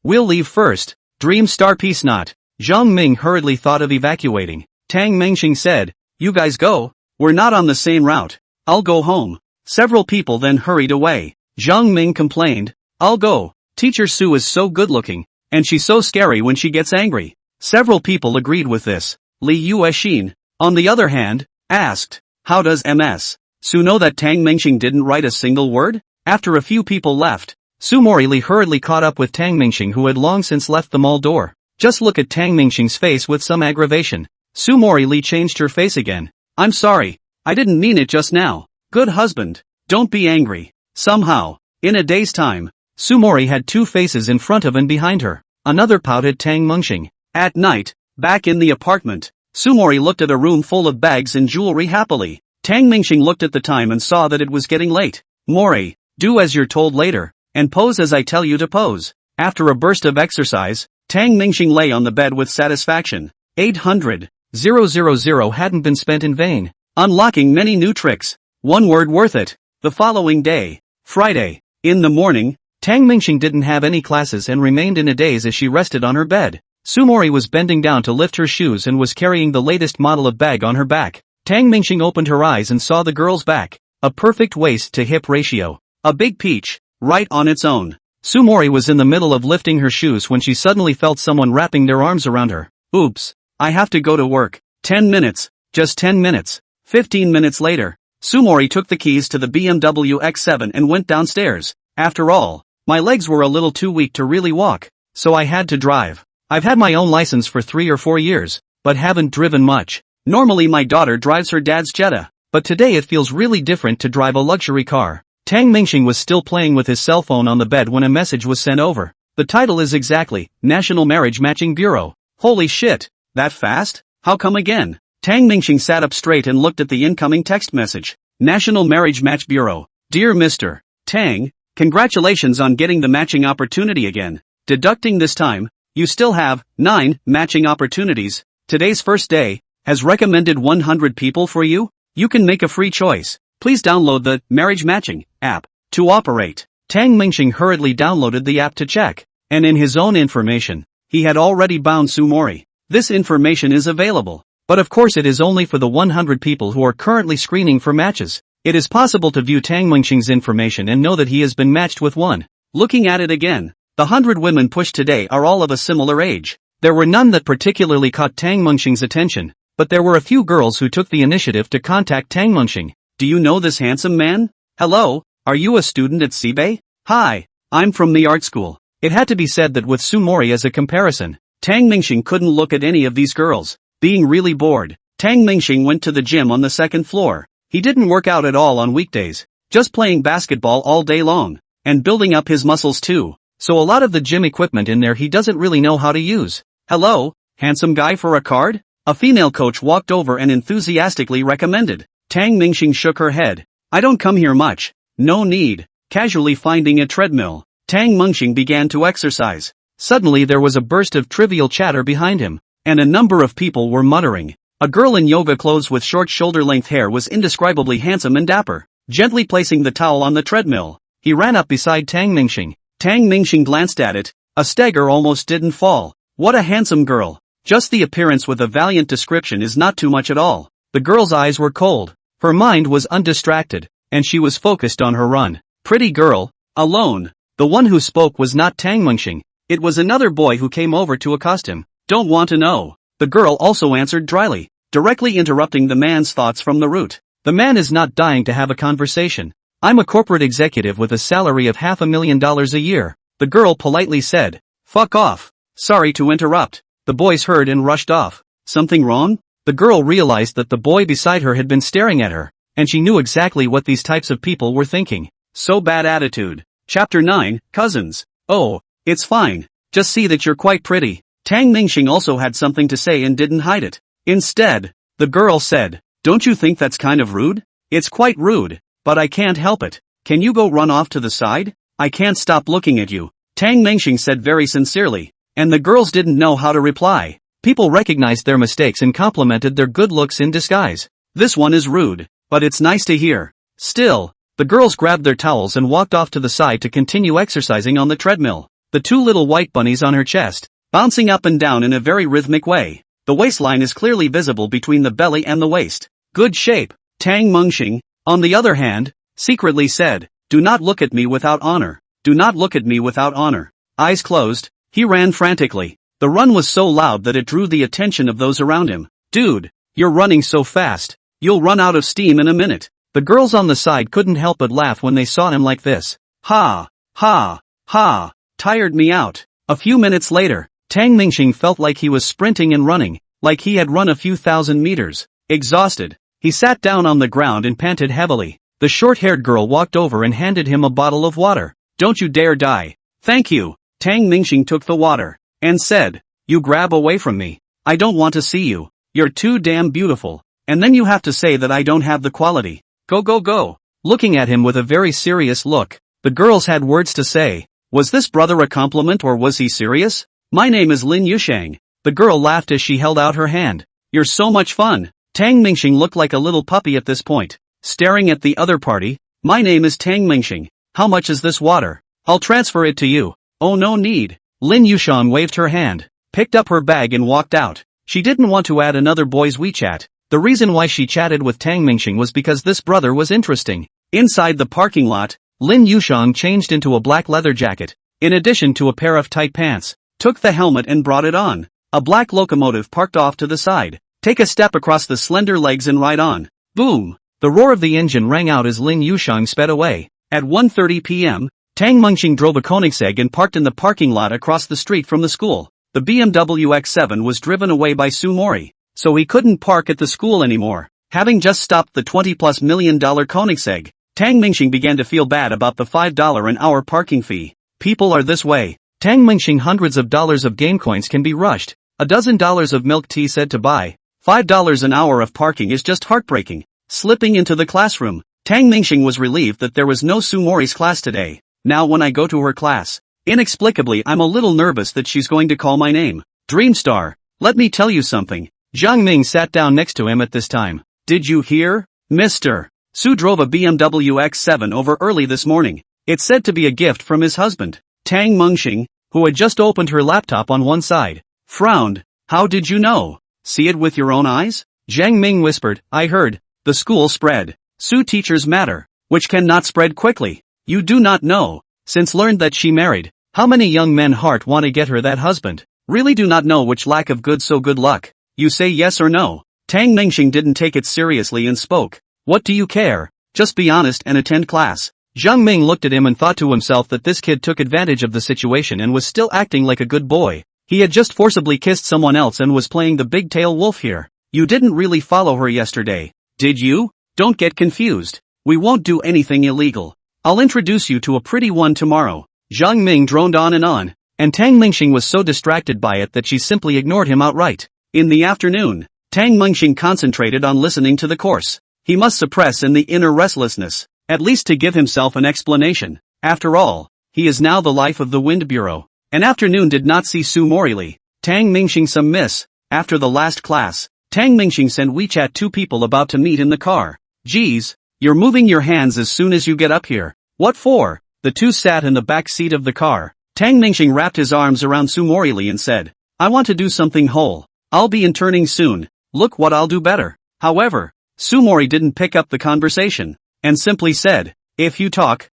We'll leave first. Dream Star Peace Not. Zhang Ming hurriedly thought of evacuating. Tang Mingxing said, you guys go. We're not on the same route. I'll go home. Several people then hurried away. Zhang Ming complained. I'll go. Teacher Su is so good looking, and she's so scary when she gets angry. Several people agreed with this. Li Yuexin, on the other hand, asked, how does Ms. Su know that Tang Mingxing didn't write a single word? After a few people left, Sumori Lee hurriedly caught up with Tang Mingxing, who had long since left the mall door. Just look at Tang Mingxing's face with some aggravation. Sumori Lee changed her face again. I'm sorry. I didn't mean it just now. Good husband. Don't be angry. Somehow, in a day's time, Sumori had two faces in front of and behind her. Another pouted Tang Mingxing. At night, back in the apartment, Sumori looked at a room full of bags and jewelry happily. Tang Mingxing looked at the time and saw that it was getting late. Mori, do as you're told later, and pose as I tell you to pose. After a burst of exercise, Tang Mingxing lay on the bed with satisfaction. 800,000 hadn't been spent in vain. Unlocking many new tricks. One word worth it. The following day, Friday, in the morning, Tang Mingxing didn't have any classes and remained in a daze as she rested on her bed. Sumori was bending down to lift her shoes and was carrying the latest model of bag on her back. Tang Mingxing opened her eyes and saw the girl's back. A perfect waist-to-hip ratio. A big peach, right on its own. Sumori was in the middle of lifting her shoes when she suddenly felt someone wrapping their arms around her. Oops, I have to go to work. 10 minutes, just 10 minutes. 15 minutes later, Sumori took the keys to the BMW X7 and went downstairs. After all, my legs were a little too weak to really walk, so I had to drive. I've had my own license for 3 or 4 years, but haven't driven much. Normally my daughter drives her dad's Jetta, but today it feels really different to drive a luxury car. Tang Mingxing was still playing with his cell phone on the bed when a message was sent over. The title is exactly, National Marriage Matching Bureau. Holy shit, That fast? How come again? Tang Mingxing sat up straight and looked at the incoming text message. National Marriage Match Bureau. Dear Mr. Tang, congratulations on getting the matching opportunity again. Deducting this time, you still have 9 matching opportunities. Today's first day has recommended 100 people for you. You can make a free choice. Please download the Marriage Matching app to operate. Tang Mingxing hurriedly downloaded the app to check, and in his own information, he had already bound Sumori. This information is available, but of course it is only for the 100 people who are currently screening for matches. It is possible to view Tang Mingxing's information and know that he has been matched with one. Looking at it again, the 100 women pushed today are all of a similar age. There were none that particularly caught Tang Mingxing's attention, but there were a few girls who took the initiative to contact Tang Mingxing. Do you know this handsome man? Hello, are you a student at Sibei? Hi, I'm from the art school. It had to be said that with Sumori as a comparison, Tang Mingxing couldn't look at any of these girls. Being really bored, Tang Mingxing went to the gym on the second floor. He didn't work out at all on weekdays, just playing basketball all day long, and building up his muscles too, so a lot of the gym equipment in there he doesn't really know how to use. Hello, handsome guy for a card? A female coach walked over and enthusiastically recommended. Tang Mingxing shook her head. I don't come here much. No need. Casually finding a treadmill, Tang Mingxing began to exercise. Suddenly there was a burst of trivial chatter behind him, and a number of people were muttering. A girl in yoga clothes with short shoulder-length hair was indescribably handsome and dapper. Gently placing the towel on the treadmill, he ran up beside Tang Mingxing. Tang Mingxing glanced at it. A stagger almost didn't fall. What a handsome girl. Just the appearance with a valiant description is not too much at all. The girl's eyes were cold. Her mind was undistracted, and she was focused on her run. Pretty girl, alone. The one who spoke was not Tang Mingxing. It was another boy who came over to accost him. Don't want to know. The girl also answered dryly, directly interrupting the man's thoughts from the root. The man is not dying to have a conversation. I'm a corporate executive with a salary of $500,000 a year. The girl politely said. Fuck off. Sorry to interrupt. The boys heard and rushed off. Something wrong? The girl realized that the boy beside her had been staring at her, and she knew exactly what these types of people were thinking. So bad attitude. Chapter 9, Cousins. Oh, it's fine. Just see that you're quite pretty. Tang Mingxing also had something to say and didn't hide it. Instead, the girl said, don't you think that's kind of rude? It's quite rude, but I can't help it. Can you go run off to the side? I can't stop looking at you. Tang Mingxing said very sincerely, and the girls didn't know how to reply. People recognized their mistakes and complimented their good looks in disguise. This one is rude, but it's nice to hear. Still, the girls grabbed their towels and walked off to the side to continue exercising on the treadmill. The 2 little white bunnies on her chest, bouncing up and down in a very rhythmic way. The waistline is clearly visible between the belly and the waist. Good shape. Tang Mingxing, on the other hand, secretly said, do not look at me without honor. Do not look at me without honor. Eyes closed, he ran frantically. The run was so loud that it drew the attention of those around him. Dude, you're running so fast. You'll run out of steam in a minute. The girls on the side couldn't help but laugh when they saw him like this. Ha, ha, ha, tired me out. A few minutes later, Tang Mingxing felt like he was sprinting and running, like he had run a few thousand meters. Exhausted, he sat down on the ground and panted heavily. The short-haired girl walked over and handed him a bottle of water. Don't you dare die. Thank you. Tang Mingxing took the water, and said, you grab away from me. I don't want to see you. You're too damn beautiful. And then you have to say that I don't have the quality. Go go go. Looking at him with a very serious look, the girls had words to say. Was this brother a compliment or was he serious? My name is Lin Yushang. The girl laughed as she held out her hand. You're so much fun. Tang Mingxing looked like a little puppy at this point, staring at the other party. My name is Tang Mingxing. How much is this water? I'll transfer it to you. Oh no need. Lin Yushang waved her hand, picked up her bag and walked out. She didn't want to add another boy's WeChat. The reason why she chatted with Tang Mingxing was because this brother was interesting. Inside the parking lot, Lin Yushang changed into a black leather jacket, in addition to a pair of tight pants, took the helmet and brought it on. A black locomotive parked off to the side. Take a step across the slender legs and ride on. Boom! The roar of the engine rang out as Lin Yushang sped away. At 1:30 p.m., Tang Mingxing drove a Koenigsegg and parked in the parking lot across the street from the school. The BMW X7 was driven away by Sumori, so he couldn't park at the school anymore. Having just stopped the $20+ million Koenigsegg, Tang Mingxing began to feel bad about the $5 an hour parking fee. People are this way. Tang Mingxing hundreds of dollars of game coins can be rushed. $12 of milk tea said to buy. $5 an hour of parking is just heartbreaking. Slipping into the classroom, Tang Mingxing was relieved that there was no Sumori's class today. Now when I go to her class, inexplicably I'm a little nervous that she's going to call my name. Dreamstar, let me tell you something. Zhang Ming sat down next to him at this time. Did you hear? Mr. Su drove a BMW X7 over early this morning. It's said to be a gift from his husband. Tang Mengxing, who had just opened her laptop on one side, frowned. How did you know? See it with your own eyes? Zhang Ming whispered, I heard. The school spread. Su teachers matter, which cannot spread quickly. You do not know. Since learned that she married, how many young men heart want to get her that husband? Really do not know which lack of good so good luck. You say yes or no. Tang Mingxing didn't take it seriously and spoke. What do you care? Just be honest and attend class. Zhang Ming looked at him and thought to himself that this kid took advantage of the situation and was still acting like a good boy. He had just forcibly kissed someone else and was playing the big tail wolf here. You didn't really follow her yesterday, did you? Don't get confused. We won't do anything illegal. I'll introduce you to a pretty one tomorrow. Zhang Ming droned on, and Tang Mingxing was so distracted by it that she simply ignored him outright. In the afternoon, Tang Mingxing concentrated on listening to the course. He must suppress in the inner restlessness, at least to give himself an explanation. After all, he is now the life of the Wind Bureau. An afternoon did not see Su Morili, Tang Mingxing some miss. After the last class, Tang Mingxing sent WeChat two people about to meet in the car. Geez, you're moving your hands as soon as you get up here. What for? The two sat in the back seat of the car. Tang Mingxing wrapped his arms around Su Morili and said, I want to do something whole. I'll be interning soon. Look what I'll do better. However, Su Mori didn't pick up the conversation, and simply said, if you talk,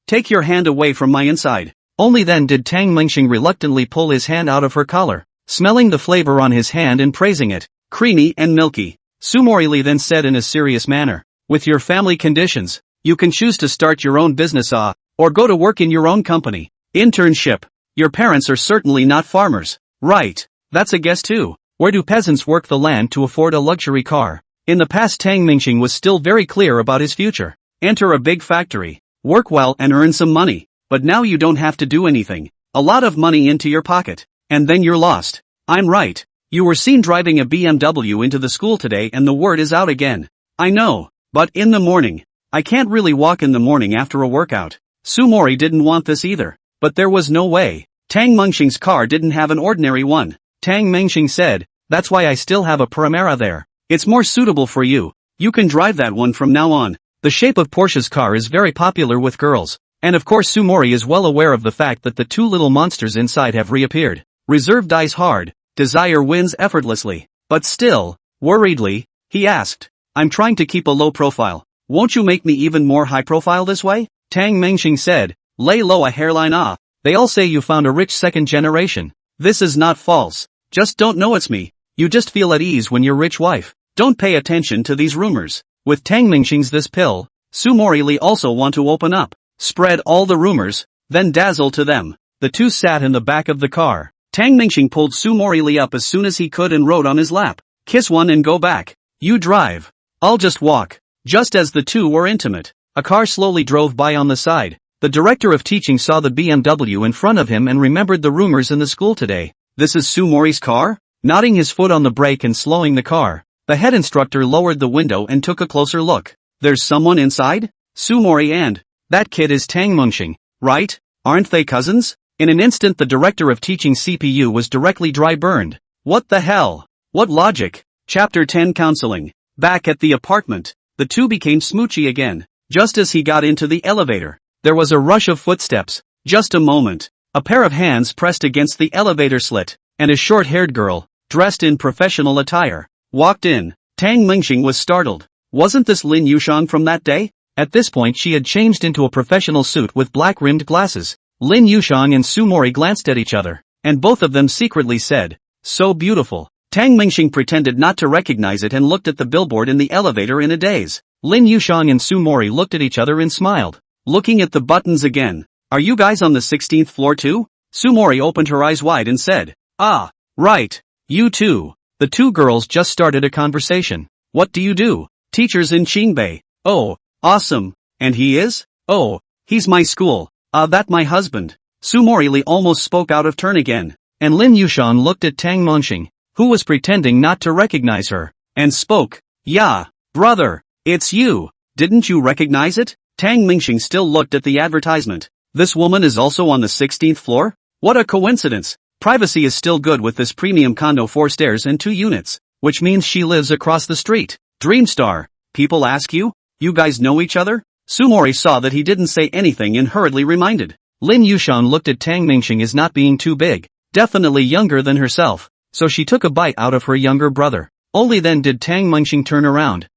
take your hand away from my inside. Only then did Tang Mingxing reluctantly pull his hand out of her collar, smelling the flavor on his hand and praising it, creamy and milky. Su Morili then said in a serious manner, with your family conditions, you can choose to start your own business or go to work in your own company. Internship. Your parents are certainly not farmers. Right. That's a guess too. Where do peasants work the land to afford a luxury car? In the past Tang Mingxing was still very clear about his future. Enter a big factory, work well and earn some money. But now you don't have to do anything. A lot of money into your pocket. And then you're lost. I'm right. You were seen driving a BMW into the school today and the word is out again. I know. But in the morning. I can't really walk in the morning after a workout. Su Mori didn't want this either. But there was no way. Tang Mingxing's car didn't have an ordinary one. Tang Mingxing said, that's why I still have a Primera there. It's more suitable for you. You can drive that one from now on. The shape of Porsche's car is very popular with girls. And of course Su Mori is well aware of the fact that the two little monsters inside have reappeared. Reserve dies hard. Desire wins effortlessly. But still, worriedly, he asked, I'm trying to keep a low profile. Won't you make me even more high profile this way? Tang Mingxing said, lay low a hairline. They all say you found a rich second generation. This is not false. Just don't know it's me. You just feel at ease when you're rich wife. Don't pay attention to these rumors. With Tang Mingxing's this pill, Su Morili also want to open up, spread all the rumors, then dazzle to them. The two sat in the back of the car. Tang Mingxing pulled Su Morili up as soon as he could and rode on his lap. Kiss one and go back. You drive. I'll just walk. Just as the two were intimate, a car slowly drove by on the side. The director of teaching saw the BMW in front of him and remembered the rumors in the school today. This is Su Mori's car? Nodding his foot on the brake and slowing the car, the head instructor lowered the window and took a closer look. There's someone inside? Su Mori and that kid is Tang Mingxing, right? Aren't they cousins? In an instant the director of teaching CPU was directly dry burned. What the hell? What logic? Chapter 10 Counseling. Back at the apartment, the two became smoochy again. Just as he got into the elevator, there was a rush of footsteps. Just a moment. A pair of hands pressed against the elevator slit, and a short-haired girl, dressed in professional attire, walked in. Tang Mingxing was startled. Wasn't this Lin Yushang from that day? At this point she had changed into a professional suit with black-rimmed glasses. Lin Yushang and Su Mori glanced at each other, and both of them secretly said, so beautiful. Tang Mingxing pretended not to recognize it and looked at the billboard in the elevator in a daze. Lin Yushang and Su Mori looked at each other and smiled. Looking at the buttons again. Are you guys on the 16th floor too? Su Mori opened her eyes wide and said, ah, right. You too. The two girls just started a conversation. What do you do? Teachers in Qingbei. Oh, awesome. And he is? Oh, he's my school. That my husband. Su Morili almost spoke out of turn again. and Lin Yushan looked at Tang Mengxing, who was pretending not to recognize her, and spoke. Yeah, brother, it's you. Didn't you recognize it? Tang Mengxing still looked at the advertisement. This woman is also on the 16th floor? What a coincidence. Privacy is still good with this premium condo, 4 stairs and 2 units, which means she lives across the street. Dreamstar. People ask you? You guys know each other? Sumori saw that he didn't say anything and hurriedly reminded. Lin Yushan looked at Tang Mengxing as not being too big, definitely younger than herself, so she took a bite out of her younger brother. Only then did Tang Mengxing turn around.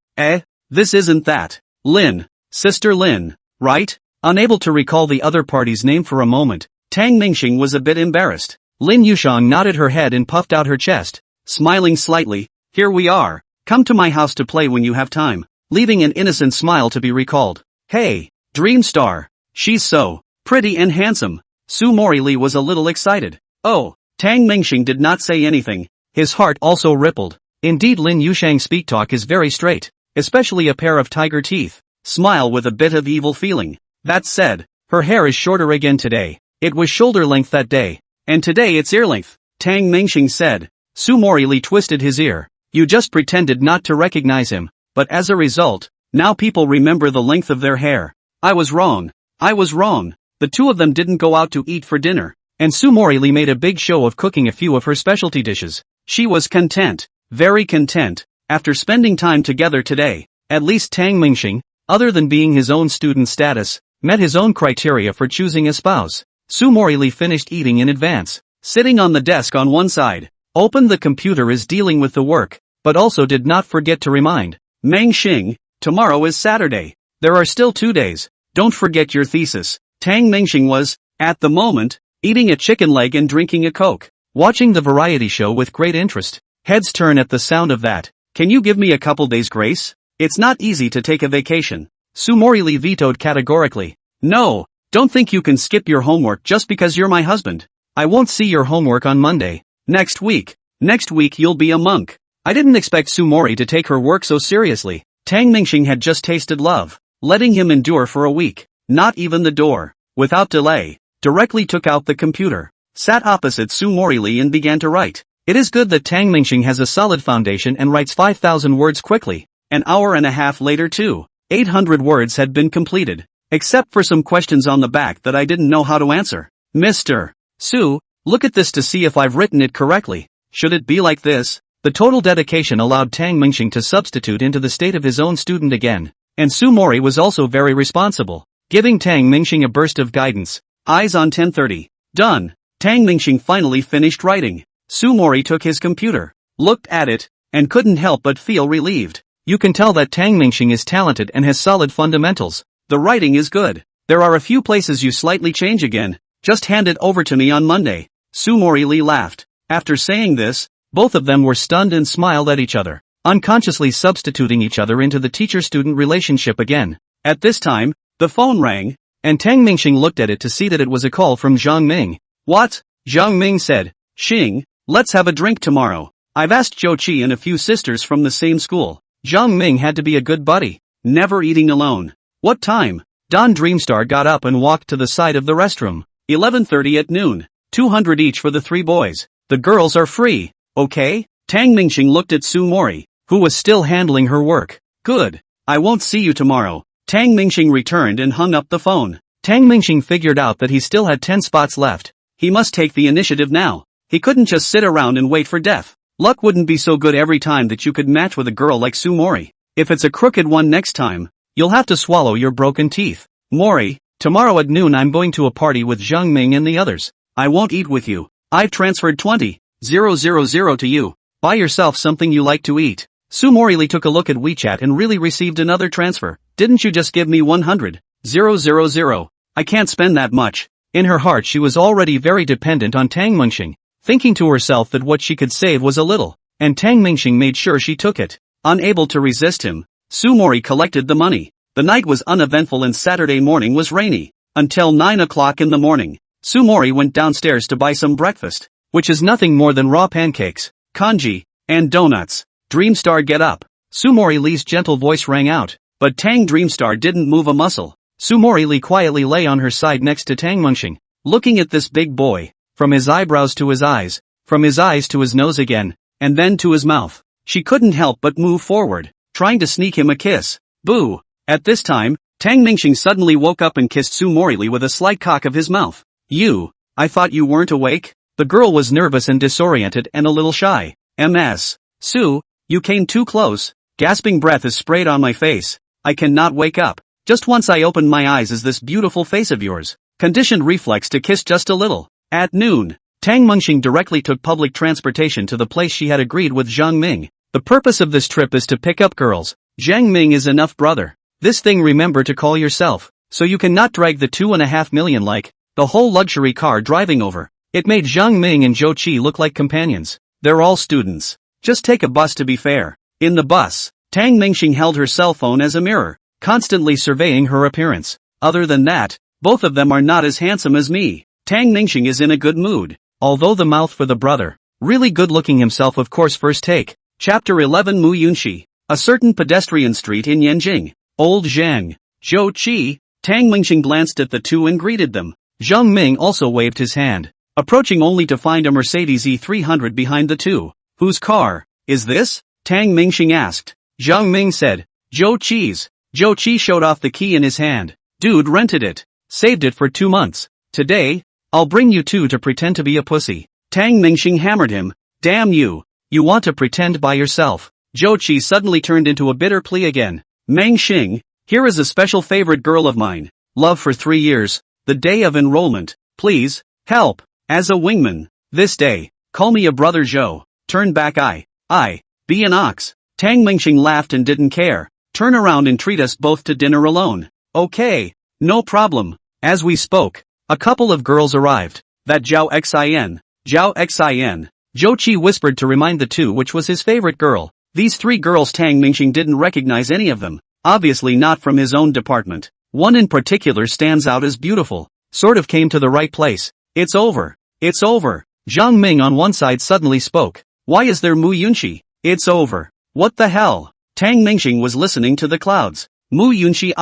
This isn't that. Lin. Sister Lin, right? Unable to recall the other party's name for a moment, Tang Mengxing was a bit embarrassed. Lin Yushan nodded her head and puffed out her chest, smiling slightly. Here we are. Come to my house to play when you have time, leaving an innocent smile to be recalled. Hey, Dreamstar. She's so pretty and handsome. Sumori Lee was a little excited. Oh, Tang Mengxing did not say anything. His heart also rippled. Indeed, Lin Yushang's speak talk is very straight, especially a pair of tiger teeth. Smile with a bit of evil feeling. That said, her hair is shorter again today. It was shoulder length that day, and today it's ear length. Tang Mengxing said. Sumori Lee twisted his ear. You just pretended not to recognize him, but as a result, now people remember the length of their hair. I was wrong. The two of them didn't go out to eat for dinner, and Sumori Lee made a big show of cooking a few of her specialty dishes. She was content, very content, after spending time together today. At least Tang Mengxing, other than being his own student status, met his own criteria for choosing a spouse. Sumori Lee finished eating in advance, sitting on the desk on one side, opened the computer as dealing with the work, but also did not forget to remind Mengxing, tomorrow is Saturday. There are still 2 days. Don't forget your thesis. Tang Mengxing was, at the moment, eating a chicken leg and drinking a Coke, watching the variety show with great interest. Heads turn at the sound of that. Can you give me a couple days grace? It's not easy to take a vacation. Sumori Lee vetoed categorically. No, don't think you can skip your homework just because you're my husband. I won't see your homework on Monday. Next week you'll be a monk. I didn't expect Sumori to take her work so seriously. Tang Mengxing had just tasted love, letting him endure for a week. Not even the door. Without delay, directly took out the computer, sat opposite Sumori Lee and began to write. It is good that Tang Mengxing has a solid foundation and writes 5,000 words quickly. An hour and a half later too, 800 words had been completed, except for some questions on the back that I didn't know how to answer. Mr. Su, look at this to see if I've written it correctly. Should it be like this? The total dedication allowed Tang Mengxing to substitute into the state of his own student again, and Sumori was also very responsible, giving Tang Mengxing a burst of guidance. Eyes on 10:30. Done. Tang Mengxing finally finished writing. Sumori took his computer, looked at it, and couldn't help but feel relieved. You can tell that Tang Mengxing is talented and has solid fundamentals. The writing is good. There are a few places you slightly change again. Just hand it over to me on Monday. Sumori Lee laughed. After saying this, both of them were stunned and smiled at each other, unconsciously substituting each other into the teacher-student relationship again. At this time, the phone rang, and Tang Mengxing looked at it to see that it was a call from Zhang Ming. What? Zhang Ming said. Xing, let's have a drink tomorrow. I've asked Zhou Qi and a few sisters from the same school. Zhang Ming had to be a good buddy, never eating alone. What time? Don Dreamstar got up and walked to the side of the restroom. 11:30 at noon. 200 each for the 3 boys. The girls are free, okay? Tang Mengxing looked at Sumori, who was still handling her work. Good. I won't see you tomorrow. Tang Mengxing returned and hung up the phone. Tang Mengxing figured out that he still had 10 spots left. He must take the initiative now. He couldn't just sit around and wait for death. Luck wouldn't be so good every time that you could match with a girl like Sumori. If it's a crooked one next time, you'll have to swallow your broken teeth. Mori, tomorrow at noon I'm going to a party with Zhang Ming and the others. I won't eat with you. I've transferred 20,000 to you. Buy yourself something you like to eat. Sumori Lee took a look at WeChat and really received another transfer. Didn't you just give me 100,000? I can't spend that much. In her heart she was already very dependent on Tang Mengxing, thinking to herself that what she could save was a little, and Tang Mengxing made sure she took it. Unable to resist him, Sumori collected the money. The night was uneventful and Saturday morning was rainy. Until 9 o'clock in the morning, Sumori went downstairs to buy some breakfast, which is nothing more than raw pancakes, congee, and donuts. Dreamstar, get up. Sumori Lee's gentle voice rang out, but Tang Dreamstar didn't move a muscle. Sumori Lee quietly lay on her side next to Tang Mengxing, looking at this big boy, from his eyebrows to his eyes, from his eyes to his nose again, and then to his mouth. She couldn't help but move forward, trying to sneak him a kiss. Boo! At this time, Tang Mingxing suddenly woke up and kissed Su Morley with a slight cock of his mouth. I thought you weren't awake? The girl was nervous and disoriented and a little shy. Ms. Su, you came too close. Gasping breath is sprayed on my face. I cannot wake up. Just once I open my eyes is this beautiful face of yours. Conditioned reflex to kiss just a little. At noon, Tang Mingxing directly took public transportation to the place she had agreed with Zhang Ming. The purpose of this trip is to pick up girls. Zhang Ming is enough brother. This thing remember to call yourself, so you cannot drag the 2.5 million like the whole luxury car driving over. It made Zhang Ming and Zhou Qi look like companions. They're all students. Just take a bus to be fair. In the bus, Tang Mingxing held her cell phone as a mirror, constantly surveying her appearance. Other than that, both of them are not as handsome as me. Tang Mingxing is in a good mood, although the mouth for the brother. Really good looking himself of course. First take. Chapter 11 Mu Yunxi. A certain pedestrian street in Yanjing. Old Zhang. Zhou Qi. Tang Mingxing glanced at the two and greeted them. Zhang Ming also waved his hand, approaching only to find a Mercedes E300 behind the two. Whose car is this? Tang Mingxing asked. Zhang Ming said, Zhou Qi's. Zhou Qi showed off the key in his hand. Dude rented it. Saved it for 2 months. Today, I'll bring you two to pretend to be a pussy. Tang Mingxing hammered him. Damn you. You want to pretend by yourself. Zhou Qi suddenly turned into a bitter plea again. Mingxing, here is a special favorite girl of mine. Love for 3 years. The day of enrollment. Please, help. As a wingman. This day, call me a brother Zhou. Turn back I. Be an ox. Tang Mingxing laughed and didn't care. Turn around and treat us both to dinner alone. Okay. No problem. As we spoke, a couple of girls arrived. That Zhao Xin. Zhao Xin. Zhou Qi whispered to remind the two which was his favorite girl. These 3 girls Tang Mingxing didn't recognize any of them. Obviously not from his own department. One in particular stands out as beautiful. Sort of came to the right place. It's over. It's over. Zhang Ming on one side suddenly spoke. Why is there Mu Yunxi? It's over. What the hell? Tang Mingxing was listening to the clouds. Mu Yunxi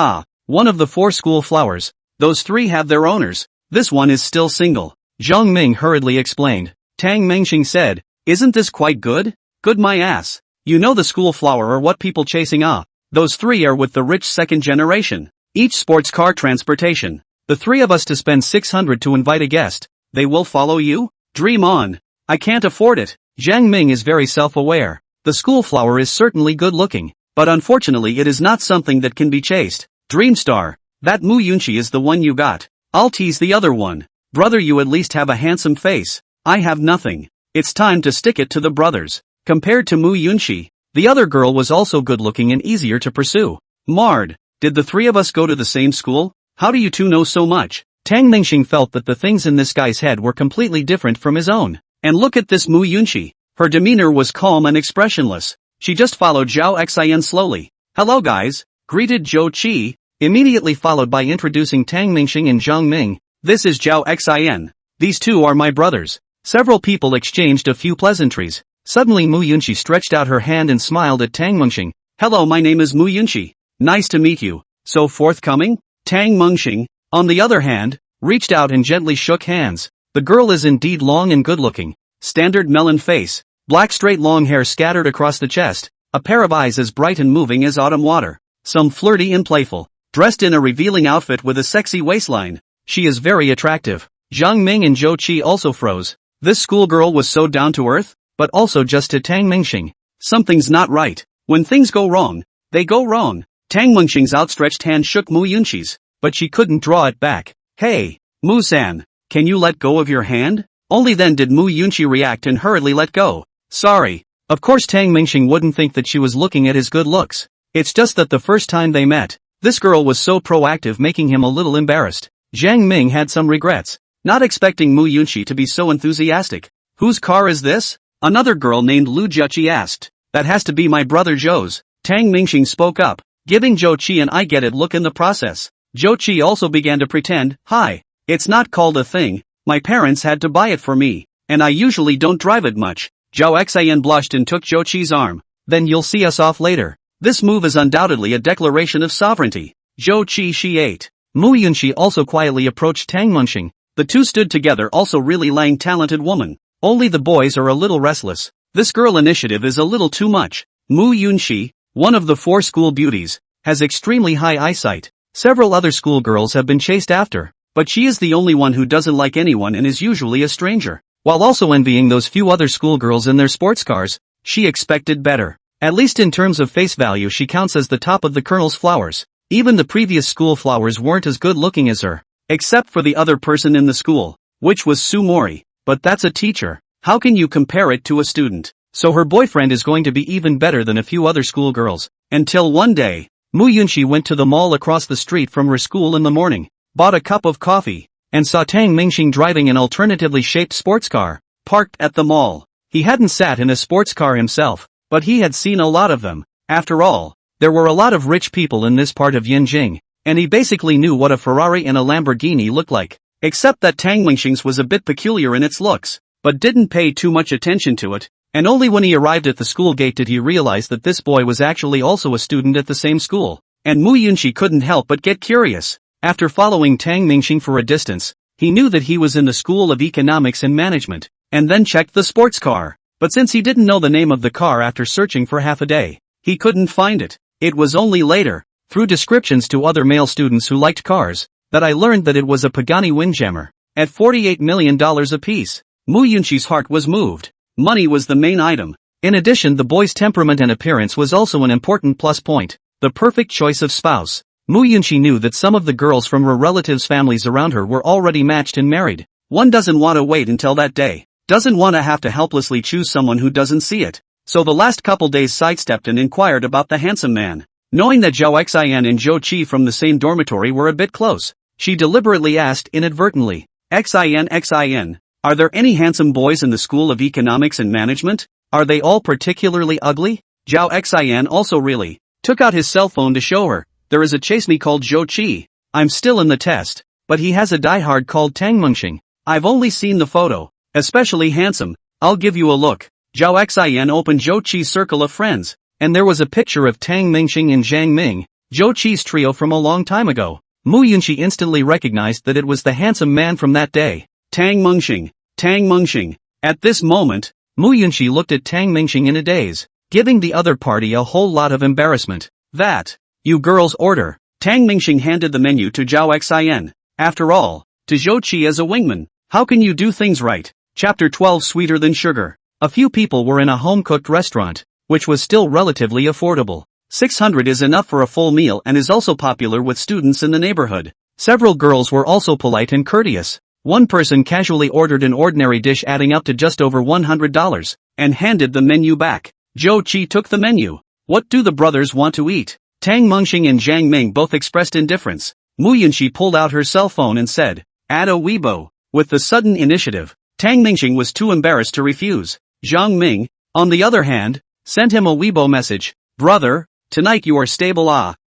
one of the 4 school flowers. Those 3 have their owners. This one is still single. Zhang Ming hurriedly explained. Tang Mingxing said, isn't this quite good? Good my ass. You know the school flower are what people chasing Those 3 are with the rich second generation. Each sports car transportation. The 3 of us to spend 600 to invite a guest. They will follow you? Dream on. I can't afford it. Zhang Ming is very self-aware. The school flower is certainly good looking, but unfortunately it is not something that can be chased. Dreamstar. That Mu Yunxi is the one you got. I'll tease the other one. Brother, you at least have a handsome face. I have nothing. It's time to stick it to the brothers. Compared to Mu Yunxi, the other girl was also good looking and easier to pursue. Mard. Did the 3 of us go to the same school? How do you two know so much? Tang Mingxing felt that the things in this guy's head were completely different from his own. And look at this Mu Yunxi. Her demeanor was calm and expressionless. She just followed Zhao Xin slowly. Hello guys, greeted Zhou Qi, immediately followed by introducing Tang Mingxing and Zhang Ming. This is Zhao Xin. These 2 are my brothers. Several people exchanged a few pleasantries. Suddenly Mu Yunxi stretched out her hand and smiled at Tang Mingxing. Hello, my name is Mu Yunxi. Nice to meet you. So forthcoming? Tang Mingxing, on the other hand, reached out and gently shook hands. The girl is indeed long and good looking. Standard melon face. Black straight long hair scattered across the chest. A pair of eyes as bright and moving as autumn water. Some flirty and playful. Dressed in a revealing outfit with a sexy waistline. She is very attractive. Zhang Ming and Zhou Qi also froze. This schoolgirl was so down to earth, but also just to Tang Mingxing. Something's not right. When things go wrong, they go wrong. Tang Mingxing's outstretched hand shook Mu Yunxi's, but she couldn't draw it back. Hey, Mu-san, can you let go of your hand? Only then did Mu Yunxi react and hurriedly let go. Sorry. Of course Tang Mingxing wouldn't think that she was looking at his good looks. It's just that the first time they met, this girl was so proactive making him a little embarrassed. Zhang Ming had some regrets, not expecting Mu Yunxi to be so enthusiastic. Whose car is this? Another girl named Lu Jiaqi asked. That has to be my brother Zhou's. Tang Mingxing spoke up, giving Zhou Qi an I get it look in the process. Zhou Qi also began to pretend, hi. It's not called a thing. My parents had to buy it for me, and I usually don't drive it much. Zhao Xin blushed and took Zhou Qi's arm. Then you'll see us off later. This move is undoubtedly a declaration of sovereignty. Zhou Qi she ate. Mu Yunxi also quietly approached Tang Mingxing. The two stood together, also really lying talented woman. Only the boys are a little restless. This girl initiative is a little too much. Mu Yunxi, one of the 4 school beauties, has extremely high eyesight. Several other schoolgirls have been chased after, but she is the only one who doesn't like anyone and is usually a stranger. While also envying those few other schoolgirls in their sports cars, she expected better. At least in terms of face value she counts as the top of the colonel's flowers. Even the previous school flowers weren't as good looking as her. Except for the other person in the school, which was Sue Mori. But that's a teacher. How can you compare it to a student? So her boyfriend is going to be even better than a few other schoolgirls. Until one day, Mu Yunxi went to the mall across the street from her school in the morning, bought a cup of coffee, and saw Tang Mingxing driving an alternatively shaped sports car, parked at the mall. He hadn't sat in a sports car himself, but he had seen a lot of them. After all, there were a lot of rich people in this part of Yanjing, and he basically knew what a Ferrari and a Lamborghini looked like. Except that Tang Mingxing's was a bit peculiar in its looks, but didn't pay too much attention to it, and only when he arrived at the school gate did he realize that this boy was actually also a student at the same school. And Mu Yunxi couldn't help but get curious. After following Tang Mingxing for a distance, he knew that he was in the School of Economics and Management, and then checked the sports car. But since he didn't know the name of the car after searching for half a day, he couldn't find it. It was only later, through descriptions to other male students who liked cars, that I learned that it was a Pagani Windjammer, at $48 million apiece. Mu Yunxi's heart was moved. Money was the main item. In addition, the boy's temperament and appearance was also an important plus point. The perfect choice of spouse. Mu Yunxi knew that some of the girls from her relatives' families around her were already matched and married. One doesn't want to wait until that day. Doesn't want to have to helplessly choose someone who doesn't see it. So the last couple days sidestepped and inquired about the handsome man. Knowing that Zhao Xian and Zhou Qi from the same dormitory were a bit close, she deliberately asked inadvertently, Xian, are there any handsome boys in the School of Economics and Management? Are they all particularly ugly? Zhao Xian also really took out his cell phone to show her. There is a chase me called Zhou Qi. I'm still in the test, but he has a diehard called Tang Mingxing. I've only seen the photo. Especially handsome. I'll give you a look. Zhao Xian opened Zhou Qi's circle of friends, and there was a picture of Tang Mingxing and Zhang Ming, Zhou Qi's trio from a long time ago. Mu Yunxi instantly recognized that it was the handsome man from that day. Tang Mingxing. At this moment, Mu Yunxi looked at Tang Mingxing in a daze, giving the other party a whole lot of embarrassment. That, you girls order. Tang Mingxing handed the menu to Zhao Xian. After all, to Zhou Qi as a wingman, how can you do things right? Chapter 12 Sweeter Than Sugar. A few people were in a home-cooked restaurant, which was still relatively affordable. 600 is enough for a full meal and is also popular with students in the neighborhood. Several girls were also polite and courteous. One person casually ordered an ordinary dish adding up to just over $100, and handed the menu back. Zhou Qi took the menu. What do the brothers want to eat? Tang Mingxing and Zhang Ming both expressed indifference. Mu Yunxi pulled out her cell phone and said, add a Weibo. With the sudden initiative, Tang Mingxing was too embarrassed to refuse. Zhang Ming, on the other hand, sent him a Weibo message. Brother, tonight you are stable.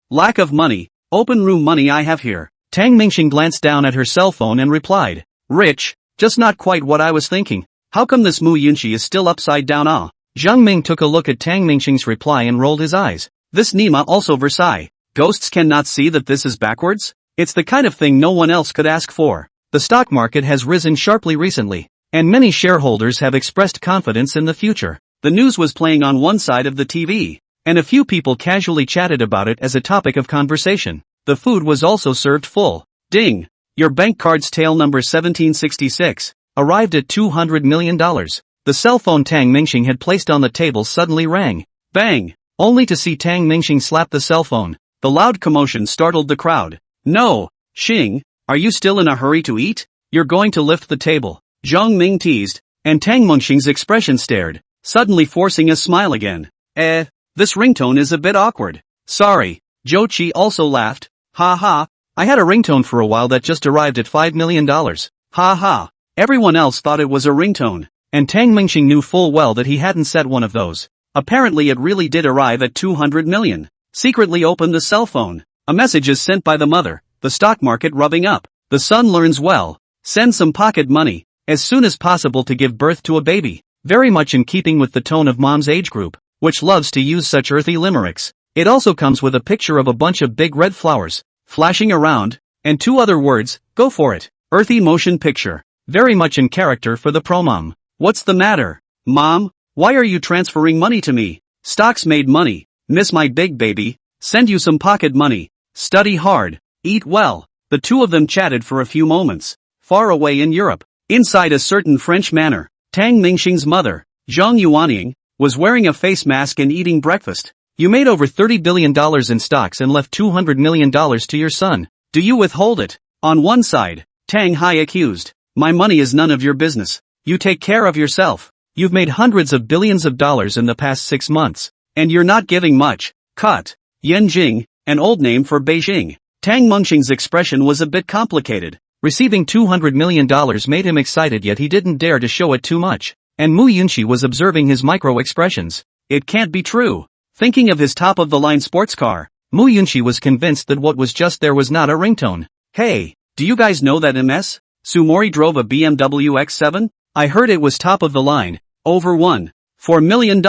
Lack of money, open room money I have here. Tang Mingxing glanced down at her cell phone and replied, rich, just not quite what I was thinking. How come this Mu Yunxi is still upside down? Zhang Ming took a look at Tang Mingxing's reply and rolled his eyes. This Nima also Versailles. Ghosts cannot see that this is backwards? It's the kind of thing no one else could ask for. The stock market has risen sharply recently, and many shareholders have expressed confidence in the future. The news was playing on one side of the TV, and a few people casually chatted about it as a topic of conversation. The food was also served full. Ding! Your bank card's tail number 1766 arrived at $200 million. The cell phone Tang Mingxing had placed on the table suddenly rang. Bang! Only to see Tang Mingxing slap the cell phone. The loud commotion startled the crowd. No, Xing, are you still in a hurry to eat? You're going to lift the table. Zhang Ming teased, and Tang Mingxing's expression stared, suddenly forcing a smile again. This ringtone is a bit awkward. Sorry. Zhou Qi also laughed. Ha ha, I had a ringtone for a while that just arrived at $5 million. Ha ha. Everyone else thought it was a ringtone, and Tang Mingxing knew full well that he hadn't set one of those. Apparently it really did arrive at 200 million. Secretly opened the cell phone. A message is sent by the mother. The stock market rubbing up. The son learns well. Send some pocket money, as soon as possible to give birth to a baby. Very much in keeping with the tone of mom's age group, which loves to use such earthy limericks. It also comes with a picture of a bunch of big red flowers, flashing around, and two other words, go for it. Earthy motion picture. Very much in character for the pro-mom. What's the matter, Mom? Why are you transferring money to me? Stocks made money. Miss my big baby. Send you some pocket money. Study hard. Eat well. The two of them chatted for a few moments. Far away in Europe, inside a certain French manor, Tang Mingxing's mother, Zhang Yuanying, was wearing a face mask and eating breakfast. You made over $30 billion in stocks and left $200 million to your son. Do you withhold it? On one side, Tang Hai accused. My money is none of your business. You take care of yourself. You've made hundreds of billions of dollars in the past 6 months. And you're not giving much. Cut. Yanjing, an old name for Beijing. Tang Mengxing's expression was a bit complicated. Receiving $200 million made him excited, yet he didn't dare to show it too much. And Mu Yunxi was observing his micro-expressions. It can't be true. Thinking of his top-of-the-line sports car, Mu Yunxi was convinced that what was just there was not a ringtone. Hey, do you guys know that MS? Sumori drove a BMW X7? I heard it was top of the line. Over $1.4 million.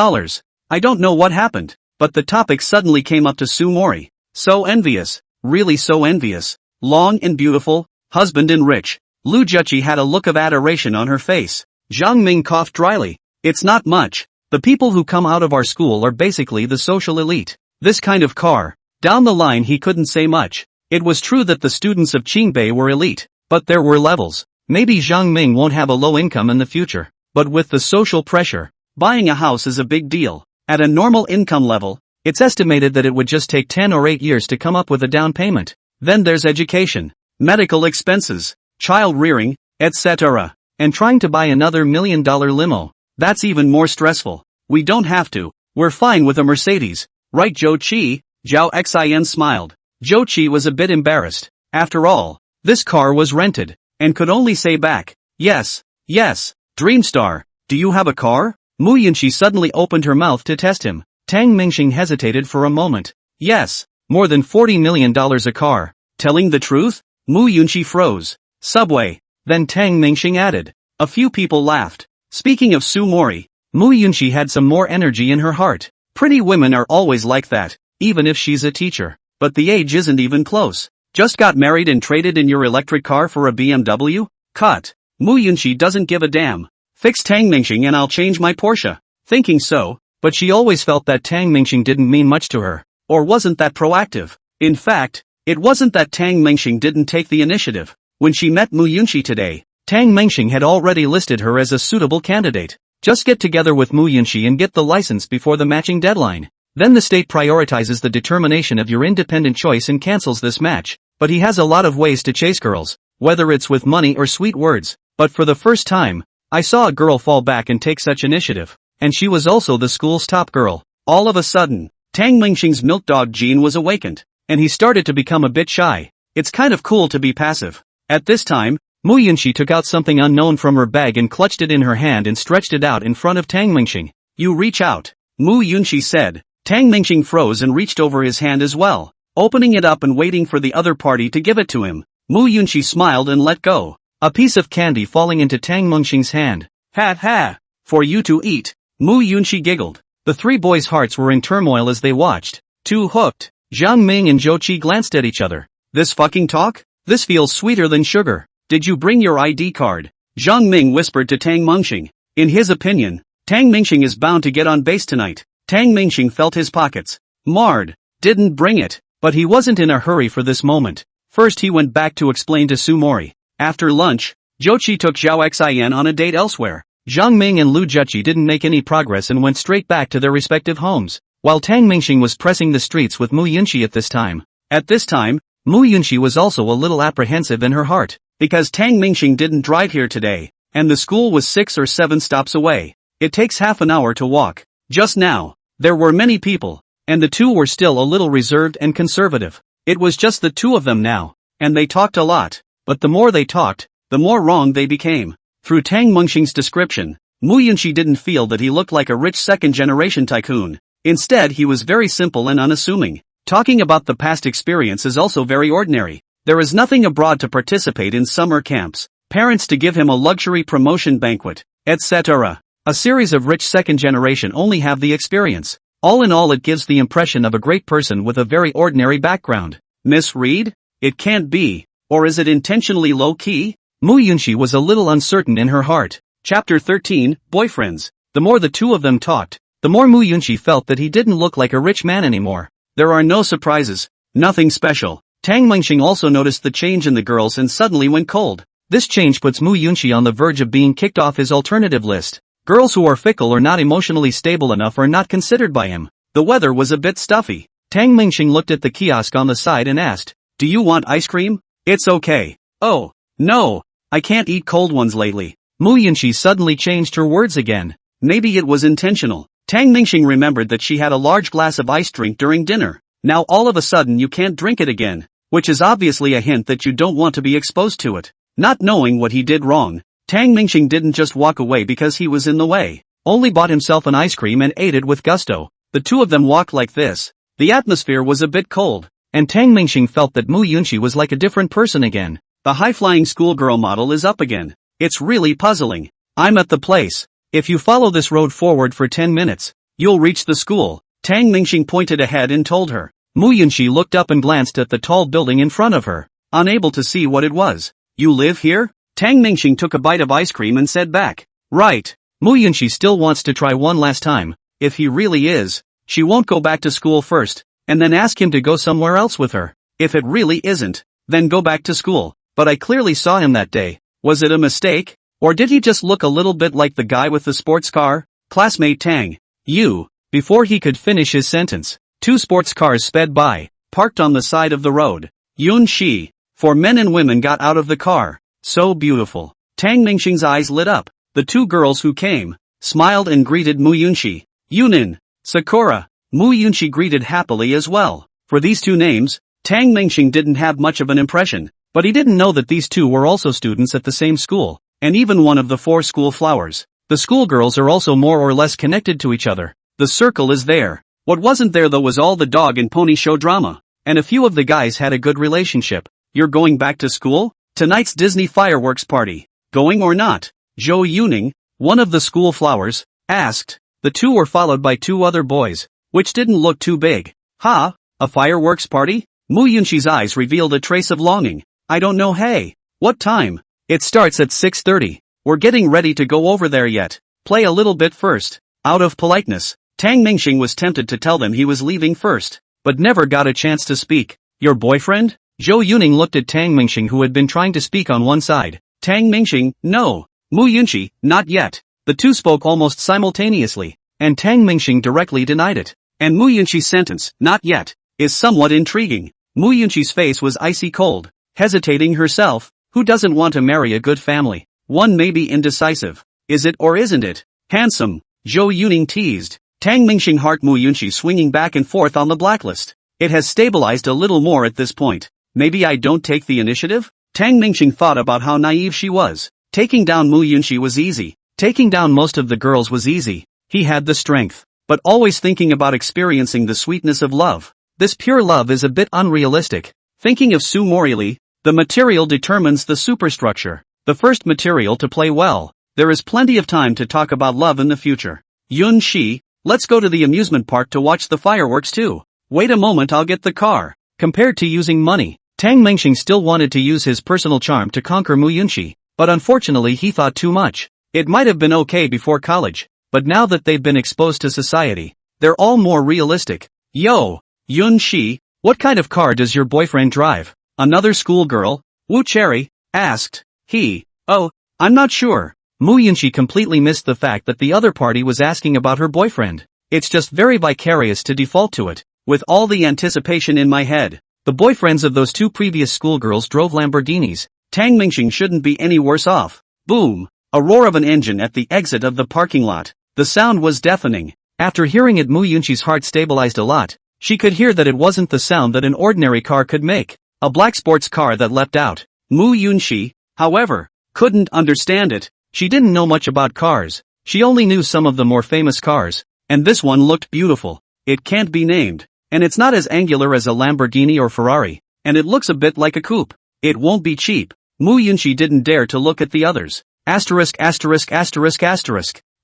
I don't know what happened, but the topic suddenly came up to Sumori. So envious. Really so envious. Long and beautiful, husband and rich. Lu Juchi had a look of adoration on her face. Zhang Ming coughed dryly. It's not much. The people who come out of our school are basically the social elite. This kind of car. Down the line he couldn't say much. It was true that the students of Qingbei were elite, but there were levels. Maybe Zhang Ming won't have a low income in the future, but with the social pressure, buying a house is a big deal. At a normal income level, it's estimated that it would just take 10 or 8 years to come up with a down payment. Then there's education, medical expenses, child rearing, etc. And trying to buy another $1 million limo. That's even more stressful. We don't have to. We're fine with a Mercedes. Right, Zhou Qi? Zhao Xin smiled. Zhou Qi was a bit embarrassed. After all, this car was rented, and could only say back, yes, yes. Dreamstar, do you have a car? Mu Yunxi suddenly opened her mouth to test him. Tang Mingxing hesitated for a moment. Yes, more than $40 million a car. Telling the truth? Mu Yunxi froze. Subway. Then Tang Mingxing added. A few people laughed. Speaking of Sumori, Mu Yunxi had some more energy in her heart. Pretty women are always like that, even if she's a teacher. But the age isn't even close. Just got married and traded in your electric car for a BMW? Cut. Mu Yunxi doesn't give a damn. Fix Tang Mingxing and I'll change my Porsche. Thinking so, but she always felt that Tang Mingxing didn't mean much to her, or wasn't that proactive. In fact, it wasn't that Tang Mingxing didn't take the initiative. When she met Mu Yunxi today, Tang Mingxing had already listed her as a suitable candidate. Just get together with Mu Yunxi and get the license before the matching deadline. Then the state prioritizes the determination of your independent choice and cancels this match. But he has a lot of ways to chase girls, whether it's with money or sweet words. But for the first time, I saw a girl fall back and take such initiative. And she was also the school's top girl. All of a sudden, Tang Mingxing's milk dog gene was awakened, and he started to become a bit shy. It's kind of cool to be passive. At this time, Mu Yunxi took out something unknown from her bag and clutched it in her hand and stretched it out in front of Tang Mingxing. You reach out, Mu Yunxi said. Tang Mingxing froze and reached over his hand as well, opening it up and waiting for the other party to give it to him. Mu Yunxi smiled and let go. A piece of candy falling into Tang Mingxing's hand. Ha ha! For you to eat. Mu Yunxi giggled. The three boys' hearts were in turmoil as they watched. Too hooked. Zhang Ming and Zhou Qi glanced at each other. This fucking talk? This feels sweeter than sugar. Did you bring your ID card? Zhang Ming whispered to Tang Mingxing. In his opinion, Tang Mingxing is bound to get on base tonight. Tang Mingxing felt his pockets. Marred. Didn't bring it. But he wasn't in a hurry for this moment. First he went back to explain to Sumori. After lunch, Zhou Qi took Zhao Xin on a date elsewhere. Zhang Ming and Lu Juchi didn't make any progress and went straight back to their respective homes, while Tang Mingxing was pressing the streets with Mu Yunxi at this time. At this time, Mu Yunxi was also a little apprehensive in her heart, because Tang Mingxing didn't drive here today, and the school was 6 or 7 stops away. It takes half an hour to walk. Just now, there were many people, and the two were still a little reserved and conservative. It was just the two of them now, and they talked a lot, but the more they talked, the more wrong they became. Through Tang Mingxing's description, Mu Yunxi didn't feel that he looked like a rich second-generation tycoon. Instead he was very simple and unassuming. Talking about the past experience is also very ordinary. There is nothing abroad to participate in summer camps, parents to give him a luxury promotion banquet, etc. A series of rich second-generation only have the experience. All in all it gives the impression of a great person with a very ordinary background. Misread? It can't be. Or is it intentionally low-key? Mu Yunxi was a little uncertain in her heart. Chapter 13, Boyfriends. The more the two of them talked, the more Mu Yunxi felt that he didn't look like a rich man anymore. There are no surprises. Nothing special. Tang Mingxing also noticed the change in the girls and suddenly went cold. This change puts Mu Yunxi on the verge of being kicked off his alternative list. Girls who are fickle or not emotionally stable enough are not considered by him. The weather was a bit stuffy. Tang Mingxing looked at the kiosk on the side and asked, "Do you want ice cream?" "It's okay." "Oh, no. I can't eat cold ones lately." Mu Yunxi suddenly changed her words again. Maybe it was intentional. Tang Mingxing remembered that she had a large glass of ice drink during dinner. Now all of a sudden you can't drink it again, which is obviously a hint that you don't want to be exposed to it. Not knowing what he did wrong, Tang Mingxing didn't just walk away because he was in the way, only bought himself an ice cream and ate it with gusto. The two of them walked like this. The atmosphere was a bit cold, and Tang Mingxing felt that Mu Yunxi was like a different person again. The high-flying schoolgirl model is up again. It's really puzzling. I'm at the place. If you follow this road forward for 10 minutes, you'll reach the school. Tang Mingxing pointed ahead and told her. Mu Yunxi looked up and glanced at the tall building in front of her, unable to see what it was. "You live here?" Tang Mingxing took a bite of ice cream and said back. "Right." Mu Yunxi still wants to try one last time. If he really is, she won't go back to school first, and then ask him to go somewhere else with her. If it really isn't, then go back to school. But I clearly saw him that day. Was it a mistake? Or did he just look a little bit like the guy with the sports car? Classmate Tang. You. Before he could finish his sentence, two sports cars sped by, parked on the side of the road. Yun Shi. 4 men and women got out of the car. So beautiful. Tang Mingxing's eyes lit up. The two girls who came, smiled and greeted Mu Yunxi. Yunin. Sakura. Mu Yunxi greeted happily as well. For these two names, Tang Mingxing didn't have much of an impression, but he didn't know that these two were also students at the same school, and even one of the 4 school flowers. The schoolgirls are also more or less connected to each other. The circle is there. What wasn't there though was all the dog and pony show drama, and a few of the guys had a good relationship. You're going back to school? Tonight's Disney fireworks party. Going or not? Zhou Yuning, one of the school flowers, asked. The two were followed by 2 other boys, which didn't look too big. Ha? A fireworks party? Mu Yunxi's eyes revealed a trace of longing. I don't know. Hey. What time? It starts at 6:30. We're getting ready to go over there yet. Play a little bit first. Out of politeness, Tang Mingxing was tempted to tell them he was leaving first, but never got a chance to speak. Your boyfriend? Zhou Yuning looked at Tang Mingxing, who had been trying to speak on one side. Tang Mingxing, no. Mu Yunxi, not yet. The two spoke almost simultaneously, and Tang Mingxing directly denied it. And Mu Yunxi's sentence, not yet, is somewhat intriguing. Mu Yunxi's face was icy cold, hesitating herself. Who doesn't want to marry a good family? One may be indecisive. Is it or isn't it? Handsome, Zhou Yuning teased. Tang Mingxing heart Mu Yunxi swinging back and forth on the blacklist. It has stabilized a little more at this point. Maybe I don't take the initiative? Tang Mingxing thought about how naive she was. Taking down Mu Yunxi was easy. Taking down most of the girls was easy. He had the strength. But always thinking about experiencing the sweetness of love. This pure love is a bit unrealistic. Thinking of Su Morley, the material determines the superstructure. The first material to play well. There is plenty of time to talk about love in the future. Yun Shi, let's go to the amusement park to watch the fireworks too. Wait a moment, I'll get the car. Compared to using money, Tang Mingxing still wanted to use his personal charm to conquer Mu Yunxi, but unfortunately he thought too much. It might have been okay before college, but now that they've been exposed to society, they're all more realistic. Yo, Yun Shi, what kind of car does your boyfriend drive? Another schoolgirl, Wu Cherry, asked. He, oh, I'm not sure. Mu Yunxi completely missed the fact that the other party was asking about her boyfriend. It's just very vicarious to default to it. With all the anticipation in my head, the boyfriends of those 2 previous schoolgirls drove Lamborghinis. Tang Mingxing shouldn't be any worse off. Boom! A roar of an engine at the exit of the parking lot. The sound was deafening. After hearing it, Mu Yunxi's heart stabilized a lot. She could hear that it wasn't the sound that an ordinary car could make. A black sports car that leapt out. Mu Yunxi, however, couldn't understand it. She didn't know much about cars. She only knew some of the more famous cars. And this one looked beautiful. It can't be named. And it's not as angular as a Lamborghini or Ferrari. And it looks a bit like a coupe. It won't be cheap. Mu Yunxi didn't dare to look at the others. Asterisk.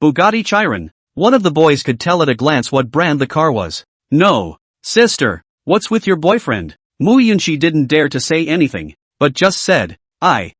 Bugatti Chiron. One of the boys could tell at a glance what brand the car was. No. Sister, what's with your boyfriend? Mu Yunxi didn't dare to say anything, but just said, I.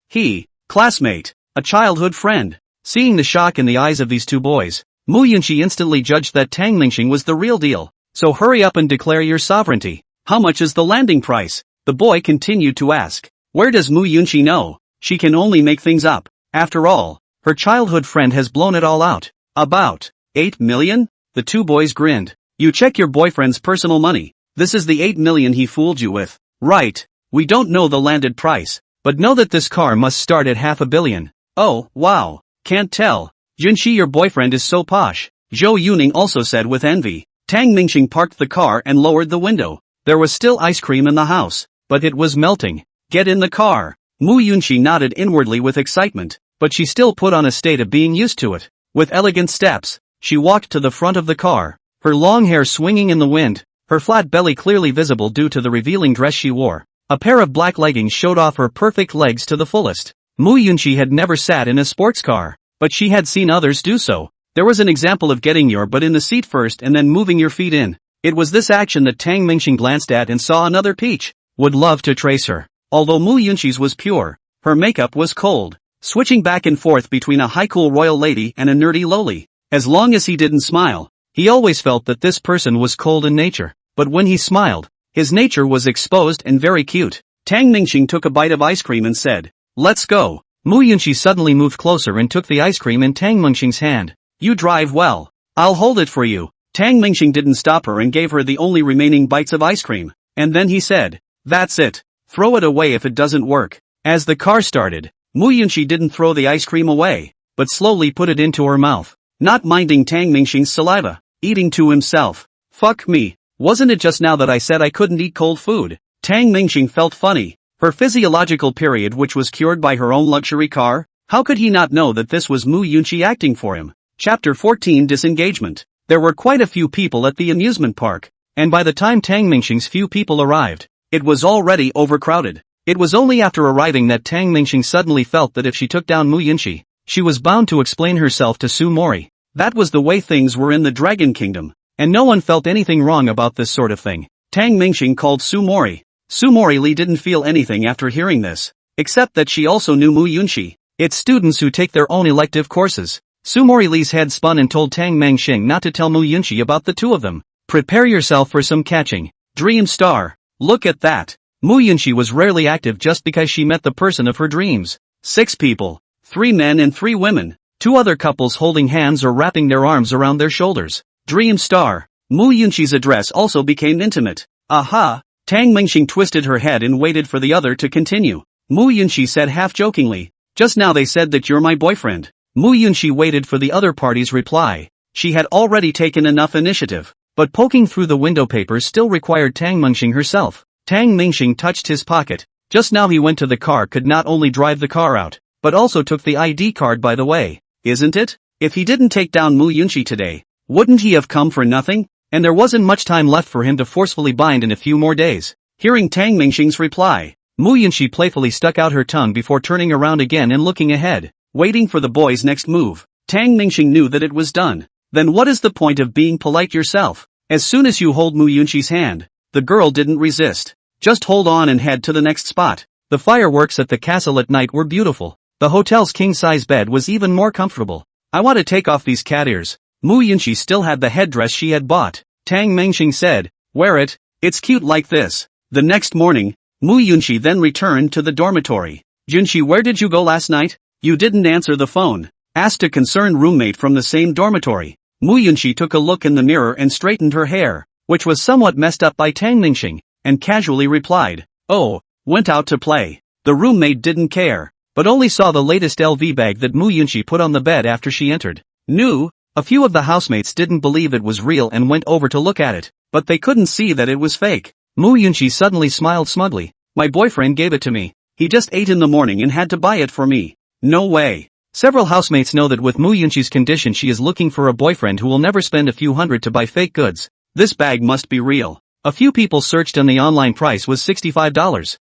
He, classmate, a childhood friend. Seeing the shock in the eyes of these two boys, Mu Yunqi instantly judged that Tang Mingxing was the real deal. So hurry up and declare your sovereignty. How much is the landing price? The boy continued to ask. Where does Mu Yunqi know? She can only make things up. After all, her childhood friend has blown it all out. About 8 million? The two boys grinned. You check your boyfriend's personal money. This is the 8 million he fooled you with. Right. We don't know the landed price, but know that this car must start at $500 million. Oh, wow. Can't tell. Junshi, your boyfriend is so posh. Zhou Yuning also said with envy. Tang Mingxing parked the car and lowered the window. There was still ice cream in the house, but it was melting. Get in the car. Mu Yunqi nodded inwardly with excitement, but she still put on a state of being used to it. With elegant steps, she walked to the front of the car, her long hair swinging in the wind, her flat belly clearly visible due to the revealing dress she wore. A pair of black leggings showed off her perfect legs to the fullest. Mu Yunqi had never sat in a sports car, but she had seen others do so. There was an example of getting your butt in the seat first and then moving your feet in. It was this action that Tang Mingxing glanced at and saw another peach. Would love to trace her. Although Mu Yunqi's was pure, her makeup was cold, switching back and forth between a high-cool royal lady and a nerdy lowly. As long as he didn't smile, he always felt that this person was cold in nature. But when he smiled, his nature was exposed and very cute. Tang Mingxing took a bite of ice cream and said, "Let's go." Mu Yunqi suddenly moved closer and took the ice cream in Tang Mingxing's hand. You drive well. I'll hold it for you. Tang Mingxing didn't stop her and gave her the only remaining bites of ice cream. And then he said, "That's it. Throw it away if it doesn't work." As the car started, Mu Yunqi didn't throw the ice cream away, but slowly put it into her mouth, not minding Tang Mingxing's saliva, eating to himself. Fuck me. Wasn't it just now that I said I couldn't eat cold food? Tang Mingxing felt funny. Her physiological period, which was cured by her own luxury car? How could he not know that this was Mu Yunqi acting for him? Chapter 14 Disengagement. There were quite a few people at the amusement park, and by the time Tang Mingxing's few people arrived, it was already overcrowded. It was only after arriving that Tang Mingxing suddenly felt that if she took down Mu Yunqi, she was bound to explain herself to Su Mori. That was the way things were in the Dragon Kingdom, and no one felt anything wrong about this sort of thing. Tang Mingxing called Su Mori. Su Mori Li didn't feel anything after hearing this, except that she also knew Mu Yunqi. It's students who take their own elective courses. Su Mori Li's head spun and told Tang Mingxing not to tell Mu Yunqi about the two of them. Prepare yourself for some catching. Dream star. Look at that. Mu Yunqi was rarely active just because she met the person of her dreams. 6 people. 3 men and 3 women. 2 other couples holding hands or wrapping their arms around their shoulders. Dream star. Mu Yunqi's address also became intimate. Aha. Tang Mingxing twisted her head and waited for the other to continue. Mu Yunqi said half-jokingly, "Just now they said that you're my boyfriend." Mu Yunqi waited for the other party's reply. She had already taken enough initiative, but poking through the window papers still required Tang Mingxing herself. Tang Mingxing touched his pocket. Just now he went to the car, could not only drive the car out, but also took the ID card by the way. Isn't it? If he didn't take down Mu Yunqi today, wouldn't he have come for nothing? And there wasn't much time left for him to forcefully bind in a few more days. Hearing Tang Mingxing's reply, Mu Yunqi playfully stuck out her tongue before turning around again and looking ahead, waiting for the boy's next move. Tang Mingxing knew that it was done. Then what is the point of being polite yourself? As soon as you hold Mu Yunqi's hand, the girl didn't resist. Just hold on and head to the next spot. The fireworks at the castle at night were beautiful. The hotel's king-size bed was even more comfortable. I want to take off these cat ears. Mu Yunqi still had the headdress she had bought. Tang Mingxing said, "Wear it, it's cute like this." The next morning, Mu Yunqi then returned to the dormitory. "Junqi, where did you go last night? You didn't answer the phone," asked a concerned roommate from the same dormitory. Mu Yunqi took a look in the mirror and straightened her hair, which was somewhat messed up by Tang Mingxing, and casually replied, "Oh, went out to play." The roommate didn't care, but only saw the latest LV bag that Mu Yunqi put on the bed after she entered. New? A few of the housemates didn't believe it was real and went over to look at it, but they couldn't see that it was fake. Mu Yunqi suddenly smiled smugly. "My boyfriend gave it to me. He just ate in the morning and had to buy it for me." No way. Several housemates know that with Mu Yunqi's condition she is looking for a boyfriend who will never spend a few hundred to buy fake goods. This bag must be real. A few people searched and the online price was $65,000.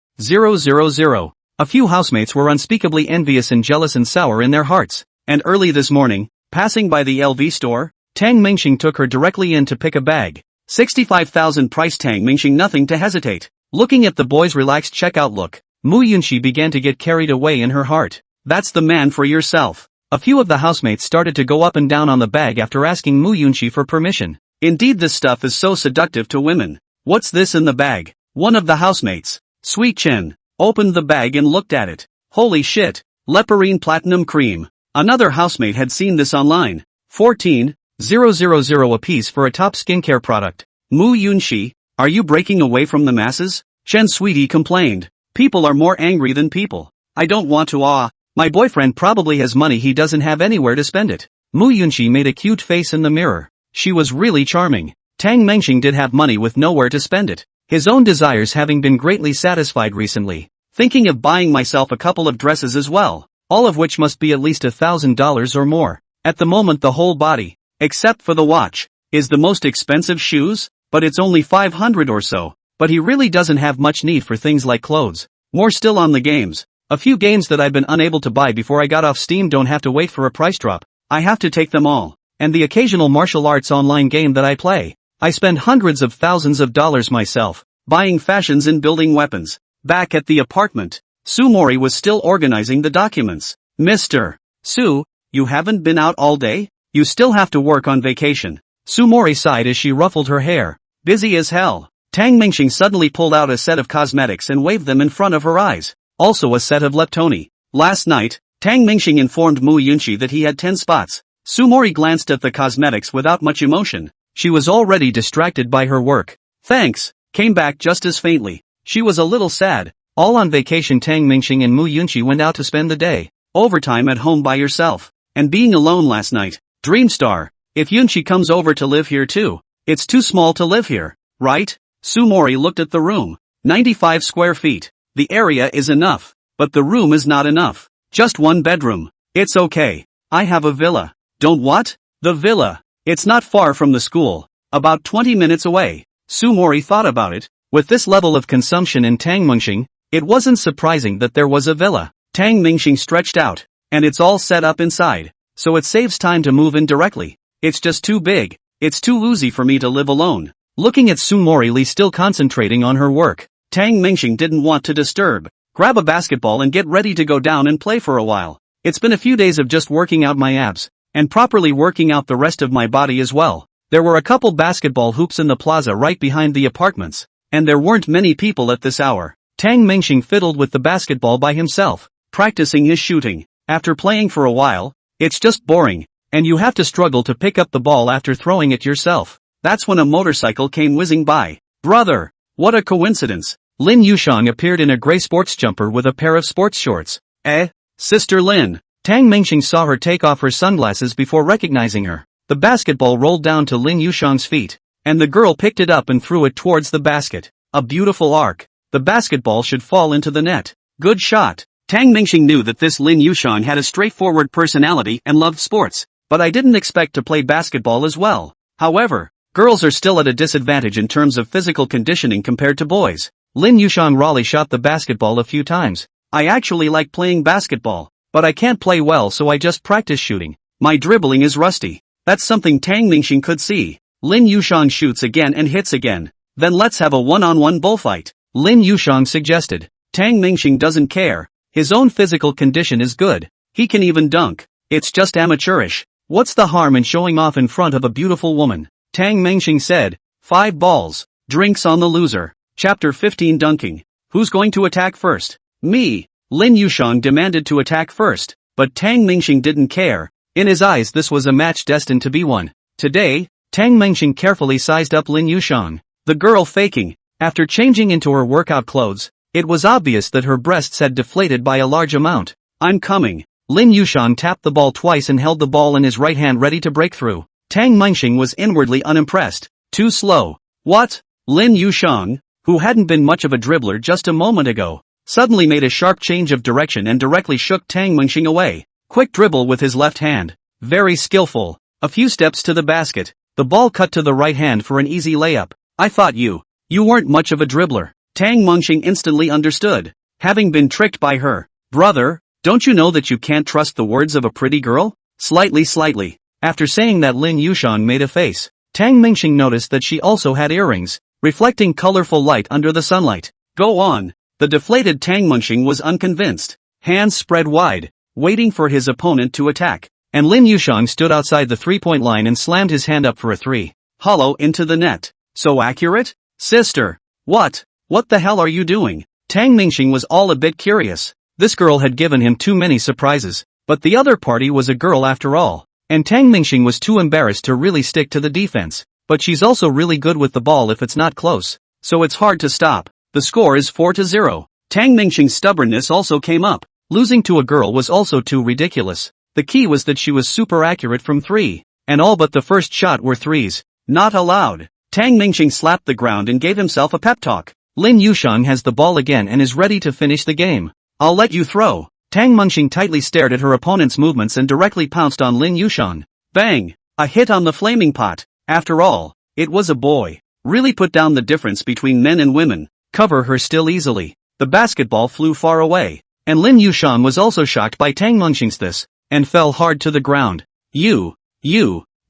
A few housemates were unspeakably envious and jealous and sour in their hearts. And early this morning, passing by the LV store, Tang Mingxing took her directly in to pick a bag. 65,000 price. Tang Mingxing nothing to hesitate. Looking at the boy's relaxed checkout look, Mu Yunxi began to get carried away in her heart. That's the man for yourself. A few of the housemates started to go up and down on the bag after asking Mu Yunxi for permission. Indeed, this stuff is so seductive to women. What's this in the bag? One of the housemates, Sweet Chen, opened the bag and looked at it. Holy shit, Leporine Platinum Cream. Another housemate had seen this online. 14,000 apiece for a top skincare product. Mu Yunxi, are you breaking away from the masses? Chen Sweetie complained. People are more angry than people. I don't want to my boyfriend probably has money he doesn't have anywhere to spend it. Mu Yunxi made a cute face in the mirror. She was really charming. Tang Mengxing did have money with nowhere to spend it. His own desires having been greatly satisfied recently. Thinking of buying myself a couple of dresses as well. All of which must be at least $1,000 or more. At the moment the whole body, except for the watch, is the most expensive shoes, but it's only 500 or so. But he really doesn't have much need for things like clothes. More still on the games. A few games that I've been unable to buy before I got off Steam don't have to wait for a price drop. I have to take them all. And the occasional martial arts online game that I play. I spend hundreds of thousands of dollars myself, buying fashions and building weapons. Back at the apartment, Sumori was still organizing the documents. Mr. Su, you haven't been out all day? You still have to work on vacation. Sumori sighed as she ruffled her hair. Busy as hell. Tang Mengxing suddenly pulled out a set of cosmetics and waved them in front of her eyes. Also a set of Leptoni. Last night, Tang Mengxing informed Mu Yunxi that he had 10 spots. Sumori glanced at the cosmetics without much emotion. She was already distracted by her work. Thanks, came back just as faintly. She was a little sad. All on vacation, Tang Mengxing and Mu Yunxi went out to spend the day. Overtime at home by yourself. And being alone last night. Dreamstar. If Yunxi comes over to live here too. It's too small to live here, right? Sumori looked at the room. 95 square feet. The area is enough, but the room is not enough. Just one bedroom. It's okay. I have a villa. Don't what? The villa. It's not far from the school. About 20 minutes away. Sumori thought about it. With this level of consumption in Tang Mengxing, it wasn't surprising that there was a villa. Tang Mengxing stretched out, and it's all set up inside, so it saves time to move in directly. It's just too big. It's too woozy for me to live alone. Looking at Sumori Lee still concentrating on her work, Tang Mengxing didn't want to disturb. Grab a basketball and get ready to go down and play for a while. It's been a few days of just working out my abs, and properly working out the rest of my body as well. There were a couple basketball hoops in the plaza right behind the apartments, and there weren't many people at this hour. Tang Mengxing fiddled with the basketball by himself, practicing his shooting. After playing for a while, it's just boring, and you have to struggle to pick up the ball after throwing it yourself. That's when a motorcycle came whizzing by. Brother! What a coincidence! Lin Yushang appeared in a gray sports jumper with a pair of sports shorts. Sister Lin. Tang Mengxing saw her take off her sunglasses before recognizing her. The basketball rolled down to Lin Yushang's feet, and the girl picked it up and threw it towards the basket. A beautiful arc. The basketball should fall into the net. Good shot. Tang Mengxing knew that this Lin Yushang had a straightforward personality and loved sports, but I didn't expect to play basketball as well. However, girls are still at a disadvantage in terms of physical conditioning compared to boys. Lin Yushang Raleigh shot the basketball a few times. I actually like playing basketball, but I can't play well, so I just practice shooting. My dribbling is rusty. That's something Tang Mengxing could see. Lin Yushang shoots again and hits again. Then let's have a one-on-one bullfight. Lin Yushang suggested. Tang Mengxing doesn't care. His own physical condition is good. He can even dunk. It's just amateurish. What's the harm in showing off in front of a beautiful woman? Tang Mengxing said. 5 balls. Drinks on the loser. Chapter 15 Dunking. Who's going to attack first? Me. Lin Yushang demanded to attack first, but Tang Mengxing didn't care. In his eyes this was a match destined to be won. Today, Tang Mengxing carefully sized up Lin Yushang. The girl faking. After changing into her workout clothes, it was obvious that her breasts had deflated by a large amount. I'm coming. Lin Yushang tapped the ball twice and held the ball in his right hand ready to break through. Tang Mengxing was inwardly unimpressed. Too slow. What? Lin Yushang, who hadn't been much of a dribbler just a moment ago, suddenly made a sharp change of direction and directly shook Tang Mengxing away. Quick dribble with his left hand. Very skillful. A few steps to the basket. The ball cut to the right hand for an easy layup. I thought you weren't much of a dribbler. Tang Mengxing instantly understood. Having been tricked by her. Brother, don't you know that you can't trust the words of a pretty girl? Slightly. After saying that, Lin Yushang made a face. Tang Mengxing noticed that she also had earrings, reflecting colorful light under the sunlight. Go on. The deflated Tang Munxing was unconvinced. Hands spread wide, waiting for his opponent to attack. And Lin Yushang stood outside the three-point line and slammed his hand up for a three. Hollow into the net. So accurate? Sister. What the hell are you doing? Tang Mingxing was all a bit curious. This girl had given him too many surprises. But the other party was a girl after all. And Tang Mingxing was too embarrassed to really stick to the defense. But she's also really good with the ball if it's not close. So it's hard to stop. The score is 4-0. Tang Mingxing's stubbornness also came up. Losing to a girl was also too ridiculous. The key was that she was super accurate from three. And all but the first shot were threes. Not allowed. Tang Mingxing slapped the ground and gave himself a pep talk. Lin Yushang has the ball again and is ready to finish the game. I'll let you throw. Tang Mingxing tightly stared at her opponent's movements and directly pounced on Lin Yushang. Bang! A hit on the flaming pot. After all, it was a boy. Really put down the difference between men and women. Cover her still easily. The basketball flew far away. And Lin Yushang was also shocked by Tang Mingxing's this, and fell hard to the ground. You,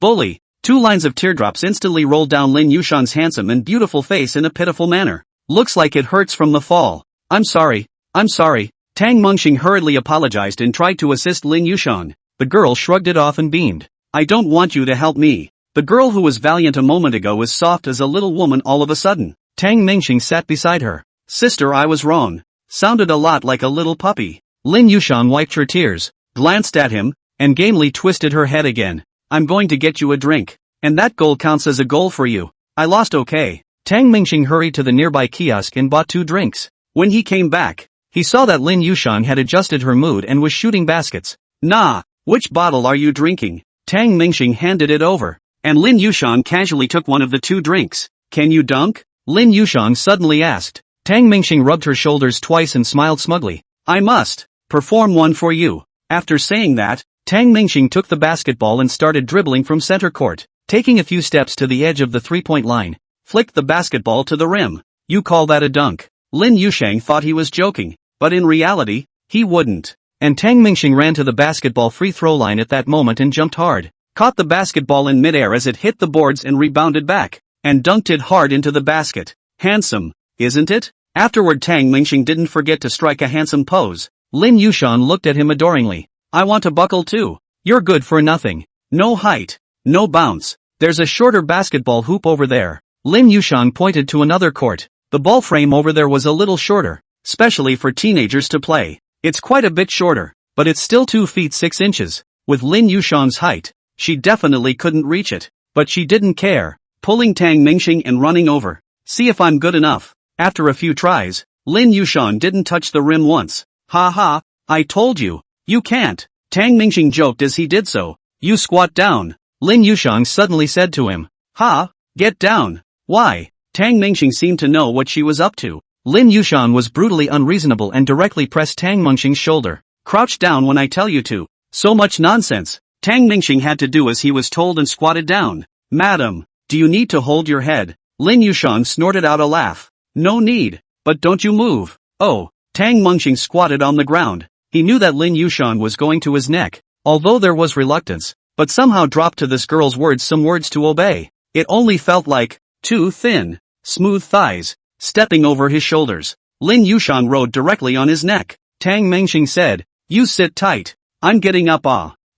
bully. 2 lines of teardrops instantly rolled down Lin Yushang's handsome and beautiful face in a pitiful manner. Looks like it hurts from the fall. I'm sorry. Tang Mingxing hurriedly apologized and tried to assist Lin Yushang. The girl shrugged it off and beamed. I don't want you to help me. The girl who was valiant a moment ago was soft as a little woman all of a sudden. Tang Mingxing sat beside her. Sister, I was wrong. Sounded a lot like a little puppy. Lin Yushang wiped her tears, glanced at him, and gamely twisted her head again. I'm going to get you a drink. And that goal counts as a goal for you. I lost, okay? Tang Mingxing hurried to the nearby kiosk and bought 2 drinks. When he came back, he saw that Lin Yushang had adjusted her mood and was shooting baskets. Nah, which bottle are you drinking? Tang Mingxing handed it over. And Lin Yushang casually took one of the 2 drinks. Can you dunk? Lin Yushang suddenly asked. Tang Mingxing rubbed her shoulders twice and smiled smugly. I must perform one for you. After saying that, Tang Mingxing took the basketball and started dribbling from center court. Taking a few steps to the edge of the three-point line, flicked the basketball to the rim. You call that a dunk? Lin Yushang thought he was joking, but in reality, he wouldn't. And Tang Mingxing ran to the basketball free throw line at that moment and jumped hard. Caught the basketball in midair as it hit the boards and rebounded back, and dunked it hard into the basket. Handsome, isn't it? Afterward Tang Mingxing didn't forget to strike a handsome pose. Lin Yushang looked at him adoringly. I want a buckle too. You're good for nothing. No height. No bounce. There's a shorter basketball hoop over there. Lin Yushang pointed to another court. The ball frame over there was a little shorter, especially for teenagers to play. It's quite a bit shorter, but it's still 2 feet 6 inches. With Lin Yushang's height, she definitely couldn't reach it. But she didn't care, pulling Tang Mingxing and running over. See if I'm good enough. After a few tries, Lin Yushang didn't touch the rim once. Ha ha, I told you. You can't. Tang Mingxing joked as he did so. You squat down. Lin Yushang suddenly said to him. Ha, get down. Why? Tang Mingxing seemed to know what she was up to. Lin Yushang was brutally unreasonable and directly pressed Tang Mingxing's shoulder. Crouch down when I tell you to. So much nonsense. Tang Mingxing had to do as he was told and squatted down. Madam, do you need to hold your head? Lin Yushang snorted out a laugh. No need. But don't you move. Oh, Tang Mingxing squatted on the ground. He knew that Lin Yushang was going to his neck, although there was reluctance, but somehow dropped to this girl's words some words to obey. It only felt like 2 thin, smooth thighs, stepping over his shoulders. Lin Yushang rode directly on his neck. Tang Mingxing said, you sit tight. I'm getting up.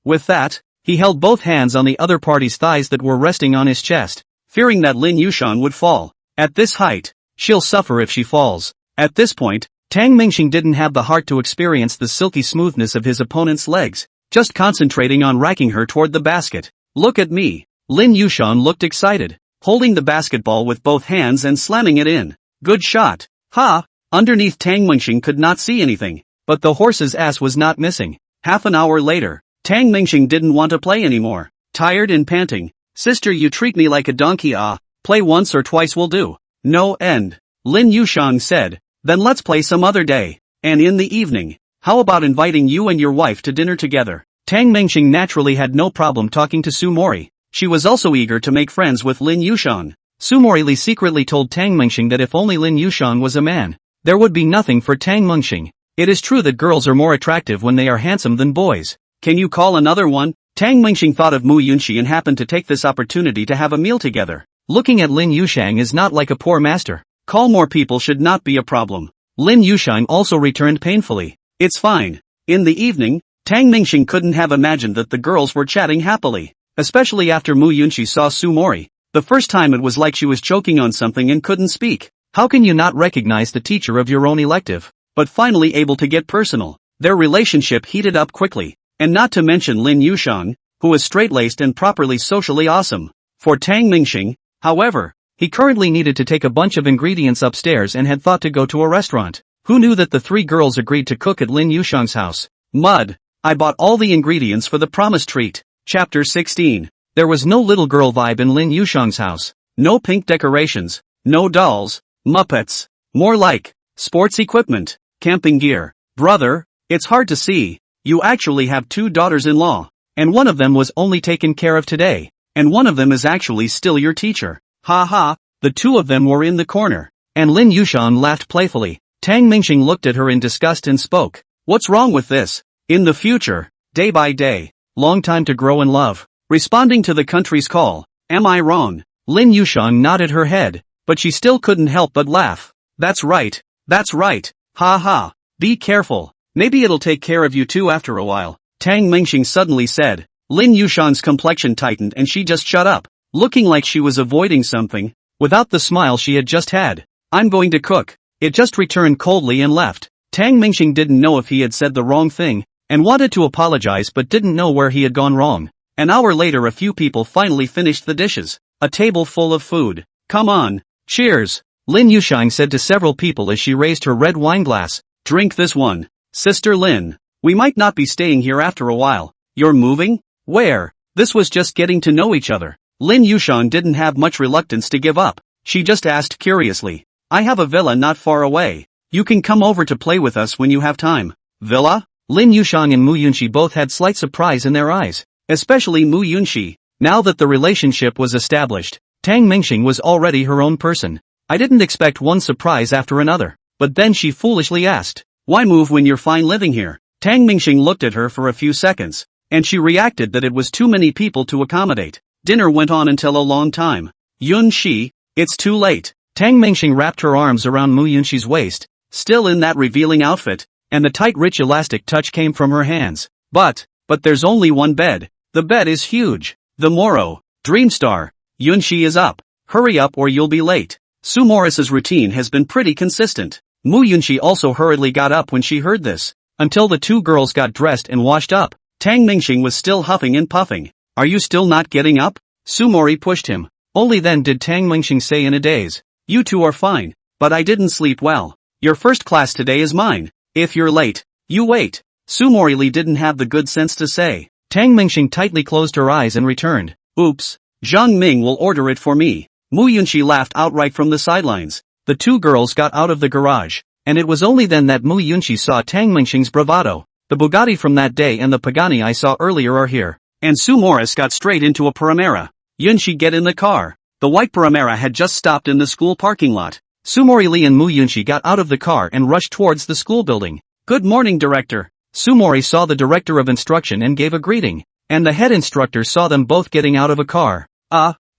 With that, he held both hands on the other party's thighs that were resting on his chest, fearing that Lin Yushang would fall. At this height, she'll suffer if she falls. At this point, Tang Mingxing didn't have the heart to experience the silky smoothness of his opponent's legs, just concentrating on racking her toward the basket. Look at me. Lin Yushang looked excited, holding the basketball with both hands and slamming it in. Good shot. Ha! Underneath Tang Mingxing could not see anything, but the horse's ass was not missing. Half an hour later, Tang Mingxing didn't want to play anymore. Tired and panting. Sister, you treat me like a donkey. Play once or twice will do. No end. Lin Yushang said. Then let's play some other day. And in the evening, how about inviting you and your wife to dinner together? Tang Mingxing naturally had no problem talking to Sumori. She was also eager to make friends with Lin Yushang. Sumori Li secretly told Tang Mingxing that if only Lin Yushang was a man, there would be nothing for Tang Mingxing. It is true that girls are more attractive when they are handsome than boys. Can you call another one? Tang Mingxing thought of Mu Yunxi and happened to take this opportunity to have a meal together. Looking at Lin Yushang is not like a poor master. Call more people should not be a problem. Lin Yushang also returned painfully. It's fine. In the evening, Tang Mingxing couldn't have imagined that the girls were chatting happily, especially after Mu Yunxi saw Sumori. The first time it was like she was choking on something and couldn't speak. How can you not recognize the teacher of your own elective? But finally able to get personal, their relationship heated up quickly, and not to mention Lin Yushang, who is straight-laced and properly socially awesome. For Tang Mingxing, however, he currently needed to take a bunch of ingredients upstairs and had thought to go to a restaurant. Who knew that the three girls agreed to cook at Lin Yushang's house? Mud. I bought all the ingredients for the promised treat. Chapter 16. There was no little girl vibe in Lin Yushang's house. No pink decorations. No dolls. Muppets. More like sports equipment. Camping gear. Brother, it's hard to see. You actually have two daughters-in-law. And one of them was only taken care of today. And one of them is actually still your teacher. Ha ha, the two of them were in the corner. And Lin Yushang laughed playfully. Tang Mingxing looked at her in disgust and spoke. What's wrong with this? In the future, day by day, long time to grow in love. Responding to the country's call, am I wrong? Lin Yushang nodded her head, but she still couldn't help but laugh. That's right, ha ha, be careful, maybe it'll take care of you too after a while, Tang Mingxing suddenly said. Lin Yushang's complexion tightened and she just shut up, looking like she was avoiding something, without the smile she had just had. I'm going to cook. It just returned coldly and left. Tang Mingxing didn't know if he had said the wrong thing, and wanted to apologize but didn't know where he had gone wrong. An hour later a few people finally finished the dishes. A table full of food. Come on. Cheers. Lin Yushang said to several people as she raised her red wine glass. Drink this one. Sister Lin. We might not be staying here after a while. You're moving? Where? This was just getting to know each other. Lin Yushang didn't have much reluctance to give up. She just asked curiously. I have a villa not far away. You can come over to play with us when you have time. Villa? Lin Yushang and Mu Yunxi both had slight surprise in their eyes. Especially Mu Yunxi. Now that the relationship was established, Tang Mingxing was already her own person. I didn't expect one surprise after another. But then she foolishly asked, why move when you're fine living here? Tang Mingxing looked at her for a few seconds, and she reacted that it was too many people to accommodate. Dinner went on until a long time. Yunxi, it's too late. Tang Mingxing wrapped her arms around Mu Yunxi's waist, still in that revealing outfit, and the tight rich elastic touch came from her hands. But there's only one bed. The bed is huge. The Moro, Dreamstar, Yunxi is up. Hurry up or you'll be late. Sumoris's routine has been pretty consistent. Mu Yunxi also hurriedly got up when she heard this. Until the two girls got dressed and washed up, Tang Mingxing was still huffing and puffing. Are you still not getting up? Sumori pushed him. Only then did Tang Mingxing say in a daze. You two are fine, but I didn't sleep well. Your first class today is mine. If you're late, you wait. Sumori Lee didn't have the good sense to say. Tang Mingxing tightly closed her eyes and returned. Oops. Zhang Ming will order it for me. Mu Yunxi laughed outright from the sidelines. The two girls got out of the garage, and it was only then that Mu Yunxi saw Tang Mingxing's bravado. The Bugatti from that day and the Pagani I saw earlier are here. And Sumoris got straight into a Panamera. Yunxi, get in the car. The white Panamera had just stopped in the school parking lot. Sumori Lee and Mu Yunxi got out of the car and rushed towards the school building. Good morning, director. Sumori saw the director of instruction and gave a greeting, and the head instructor saw them both getting out of a car.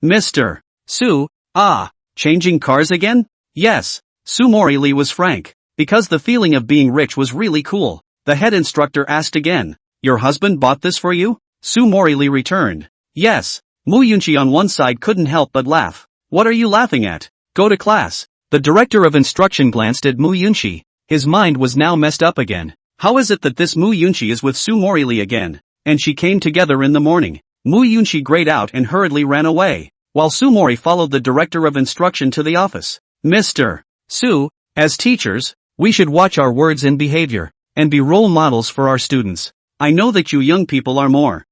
Mr. Su, changing cars again? Yes. Sumori Lee was frank, because the feeling of being rich was really cool. The head instructor asked again, your husband bought this for you? Sumori Lee returned. Yes. Mu Yunxi on one side couldn't help but laugh. What are you laughing at? Go to class. The director of instruction glanced at Mu Yunxi. His mind was now messed up again. How is it that this Mu Yunxi is with Sumori Lee again? And she came together in the morning. Mu Yunxi grayed out and hurriedly ran away, while Sumori followed the director of instruction to the office. Mr. Su, as teachers, we should watch our words and behavior, and be role models for our students. I know that you young people are more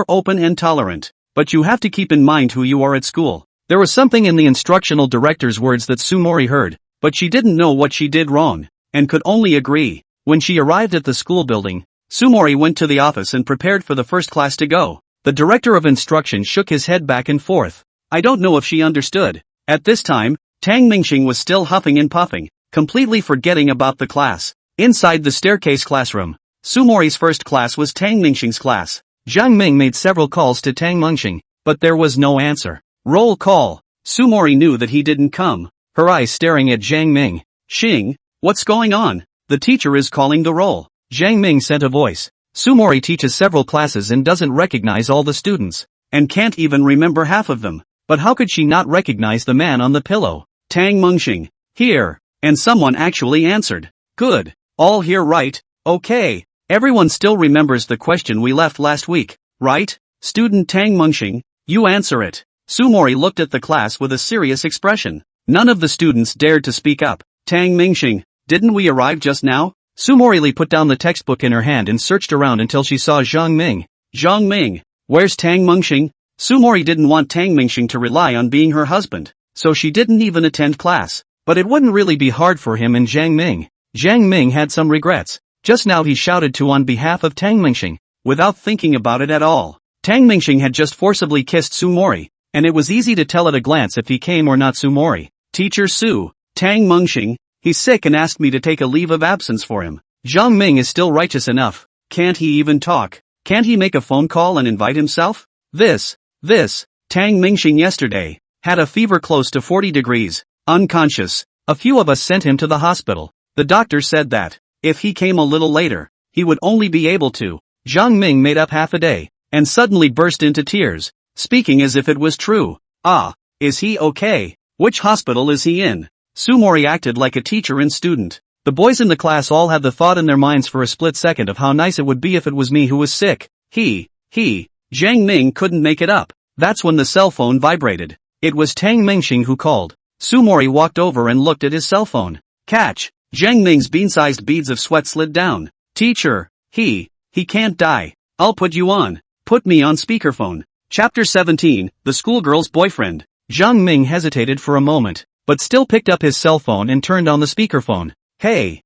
open and tolerant, but you have to keep in mind who you are at school. There was something in the instructional director's words that Sumori heard, but she didn't know what she did wrong, and could only agree. When she arrived at the school building, Sumori went to the office and prepared for the first class to go. The director of instruction shook his head back and forth. I don't know if she understood. At this time, Tang Mingxing was still huffing and puffing, completely forgetting about the class. Inside the staircase classroom, Sumori's first class was Tang Mingxing's class. Zhang Ming made several calls to Tang Mingxing, but there was no answer. Roll call. Sumori knew that he didn't come, her eyes staring at Zhang Ming. Xing, What's going on? The teacher is calling the roll. Jiang Ming sent a voice. Sumori teaches several classes and doesn't recognize all the students, and can't even remember half of them. But how could she not recognize the man on the pillow? Tang Mengxing. Here. And someone actually answered. Good. All here, right? Okay. Everyone still remembers the question we left last week, right? Student Tang Mengxing, you answer it. Sumori looked at the class with a serious expression. None of the students dared to speak up. Tang Mengxing, didn't we arrive just now? Sumori put down the textbook in her hand and searched around until she saw Zhang Ming. Zhang Ming, where's Tang Mengxing? Sumori didn't want Tang Mengxing to rely on being her husband, so she didn't even attend class. But it wouldn't really be hard for him and Jiang Ming. Jiang Ming had some regrets. Just now he shouted to on behalf of Tang Mengxing, without thinking about it at all. Tang Mengxing had just forcibly kissed Sumori, and it was easy to tell at a glance if he came or not Sumori. Teacher Su, Tang Mengxing, he's sick and asked me to take a leave of absence for him. Zhang Ming is still righteous enough. Can't he even talk? Can't he make a phone call and invite himself? This, Tang Mengxing yesterday, had a fever close to 40 degrees, unconscious. A few of us sent him to the hospital. The doctor said that, if he came a little later, he would only be able to. Zhang Ming made up half a day, and suddenly burst into tears, speaking as if it was true. Ah, is he okay? Which hospital is he in? Sumori acted like a teacher and student. The boys in the class all had the thought in their minds for a split second of how nice it would be if it was me who was sick. Jiang Ming couldn't make it up. That's when the cell phone vibrated. It was Tang Mengxing who called. Sumori walked over and looked at his cell phone. Catch! Jiang Ming's bean-sized beads of sweat slid down. Teacher, he can't die. I'll put you on. Put me on speakerphone. Chapter 17, The Schoolgirl's Boyfriend. Jiang Ming hesitated for a moment, but still picked up his cell phone and turned on the speakerphone. Hey,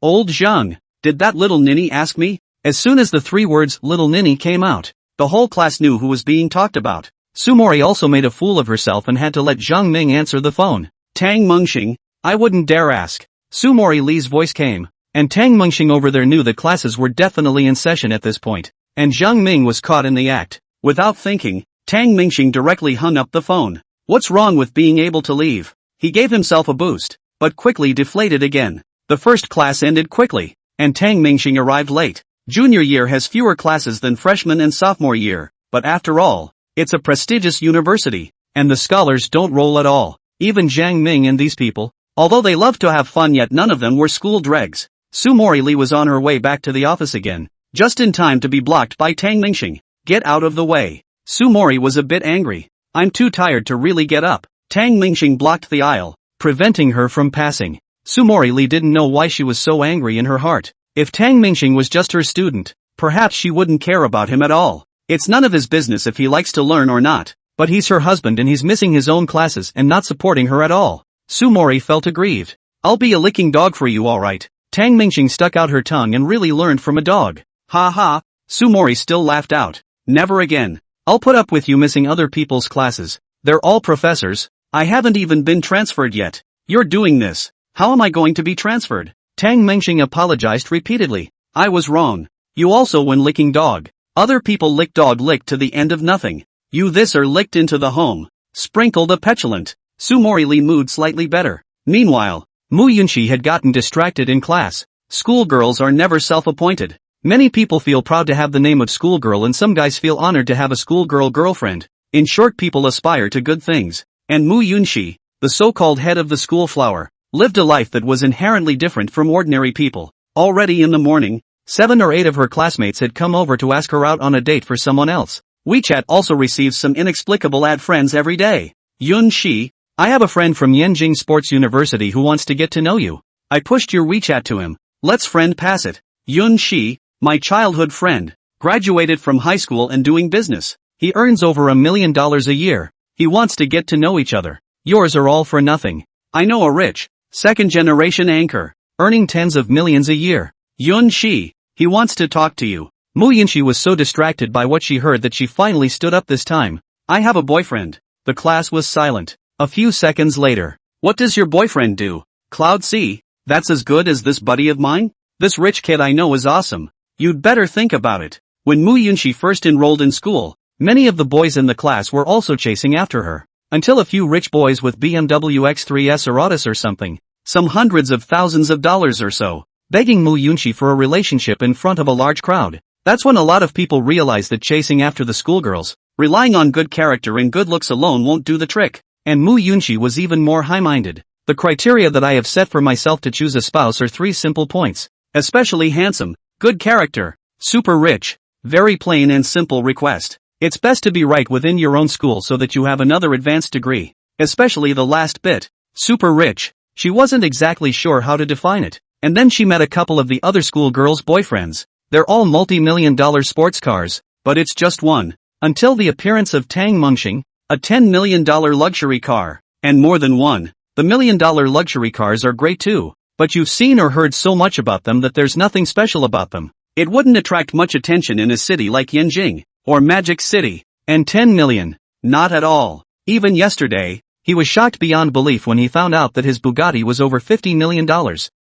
old Zhang, did that little ninny ask me? As soon as the three words little ninny came out, the whole class knew who was being talked about. Sumori also made a fool of herself and had to let Zhang Ming answer the phone. Tang Mengxing, I wouldn't dare ask. Sumori Li's voice came, and Tang Mengxing over there knew the classes were definitely in session at this point, and Zhang Ming was caught in the act. Without thinking, Tang Mengxing directly hung up the phone. What's wrong with being able to leave? He gave himself a boost, but quickly deflated again. The first class ended quickly, and Tang Mengxing arrived late. Junior year has fewer classes than freshman and sophomore year, but after all, it's a prestigious university, and the scholars don't roll at all. Even Jiang Ming and these people, although they loved to have fun, yet none of them were school dregs. Sumori Li was on her way back to the office again, just in time to be blocked by Tang Mengxing. Get out of the way. Sumori was a bit angry. I'm too tired to really get up. Tang Mengxing blocked the aisle, preventing her from passing. Sumori Li didn't know why she was so angry in her heart. If Tang Mengxing was just her student, perhaps she wouldn't care about him at all. It's none of his business if he likes to learn or not, but he's her husband and he's missing his own classes and not supporting her at all. Sumori felt aggrieved. I'll be a licking dog for you, alright. Tang Mengxing stuck out her tongue and really learned from a dog. Ha ha. Sumori still laughed out. Never again. I'll put up with you missing other people's classes. They're all professors. I haven't even been transferred yet. You're doing this. How am I going to be transferred? Tang Mengxing apologized repeatedly. I was wrong. You also when licking dog. Other people lick dog lick to the end of nothing. You this or licked into the home. Sprinkled a petulant. Sumori Li mood slightly better. Meanwhile, Mu Yunxi had gotten distracted in class. Schoolgirls are never self-appointed. Many people feel proud to have the name of schoolgirl and some guys feel honored to have a schoolgirl girlfriend. In short, people aspire to good things. And Mu Yunxi, the so-called head of the school flower, lived a life that was inherently different from ordinary people. Already in the morning, 7 or 8 of her classmates had come over to ask her out on a date for someone else. WeChat also receives some inexplicable ad friends every day. Yunxi, I have a friend from Yanjing Sports University who wants to get to know you. I pushed your WeChat to him. Let's friend pass it. Yunxi, my childhood friend, graduated from high school and doing business. He earns over $1 million a year. He wants to get to know each other. Yours are all for nothing. I know a rich, second-generation anchor, earning tens of millions a year. Yunxi, he wants to talk to you. Mu Yunxi was so distracted by what she heard that she finally stood up this time. I have a boyfriend. The class was silent. A few seconds later. What does your boyfriend do? Cloud C. That's as good as this buddy of mine? This rich kid I know is awesome. You'd better think about it. When Mu Yunxi first enrolled in school, many of the boys in the class were also chasing after her. Until a few rich boys with BMW X3 S or Autos or something, some hundreds of thousands of dollars or so, begging Mu Yunxi for a relationship in front of a large crowd. That's when a lot of people realize that chasing after the schoolgirls, relying on good character and good looks alone won't do the trick. And Mu Yunxi was even more high-minded. The criteria that I have set for myself to choose a spouse are 3 simple points. Especially handsome, good character, super rich, very plain and simple request. It's best to be right within your own school so that you have another advanced degree. Especially the last bit, super rich. She wasn't exactly sure how to define it. And then she met a couple of the other school girls' boyfriends. They're all multi-million-dollar sports cars, but it's just one. Until the appearance of Tang Mengxing, a $10 million luxury car, and more than one. The million-dollar luxury cars are great too, but you've seen or heard so much about them that there's nothing special about them. It wouldn't attract much attention in a city like Yanjing, or Magic City. And 10 million? Not at all. Even yesterday, he was shocked beyond belief when he found out that his Bugatti was over $50 million.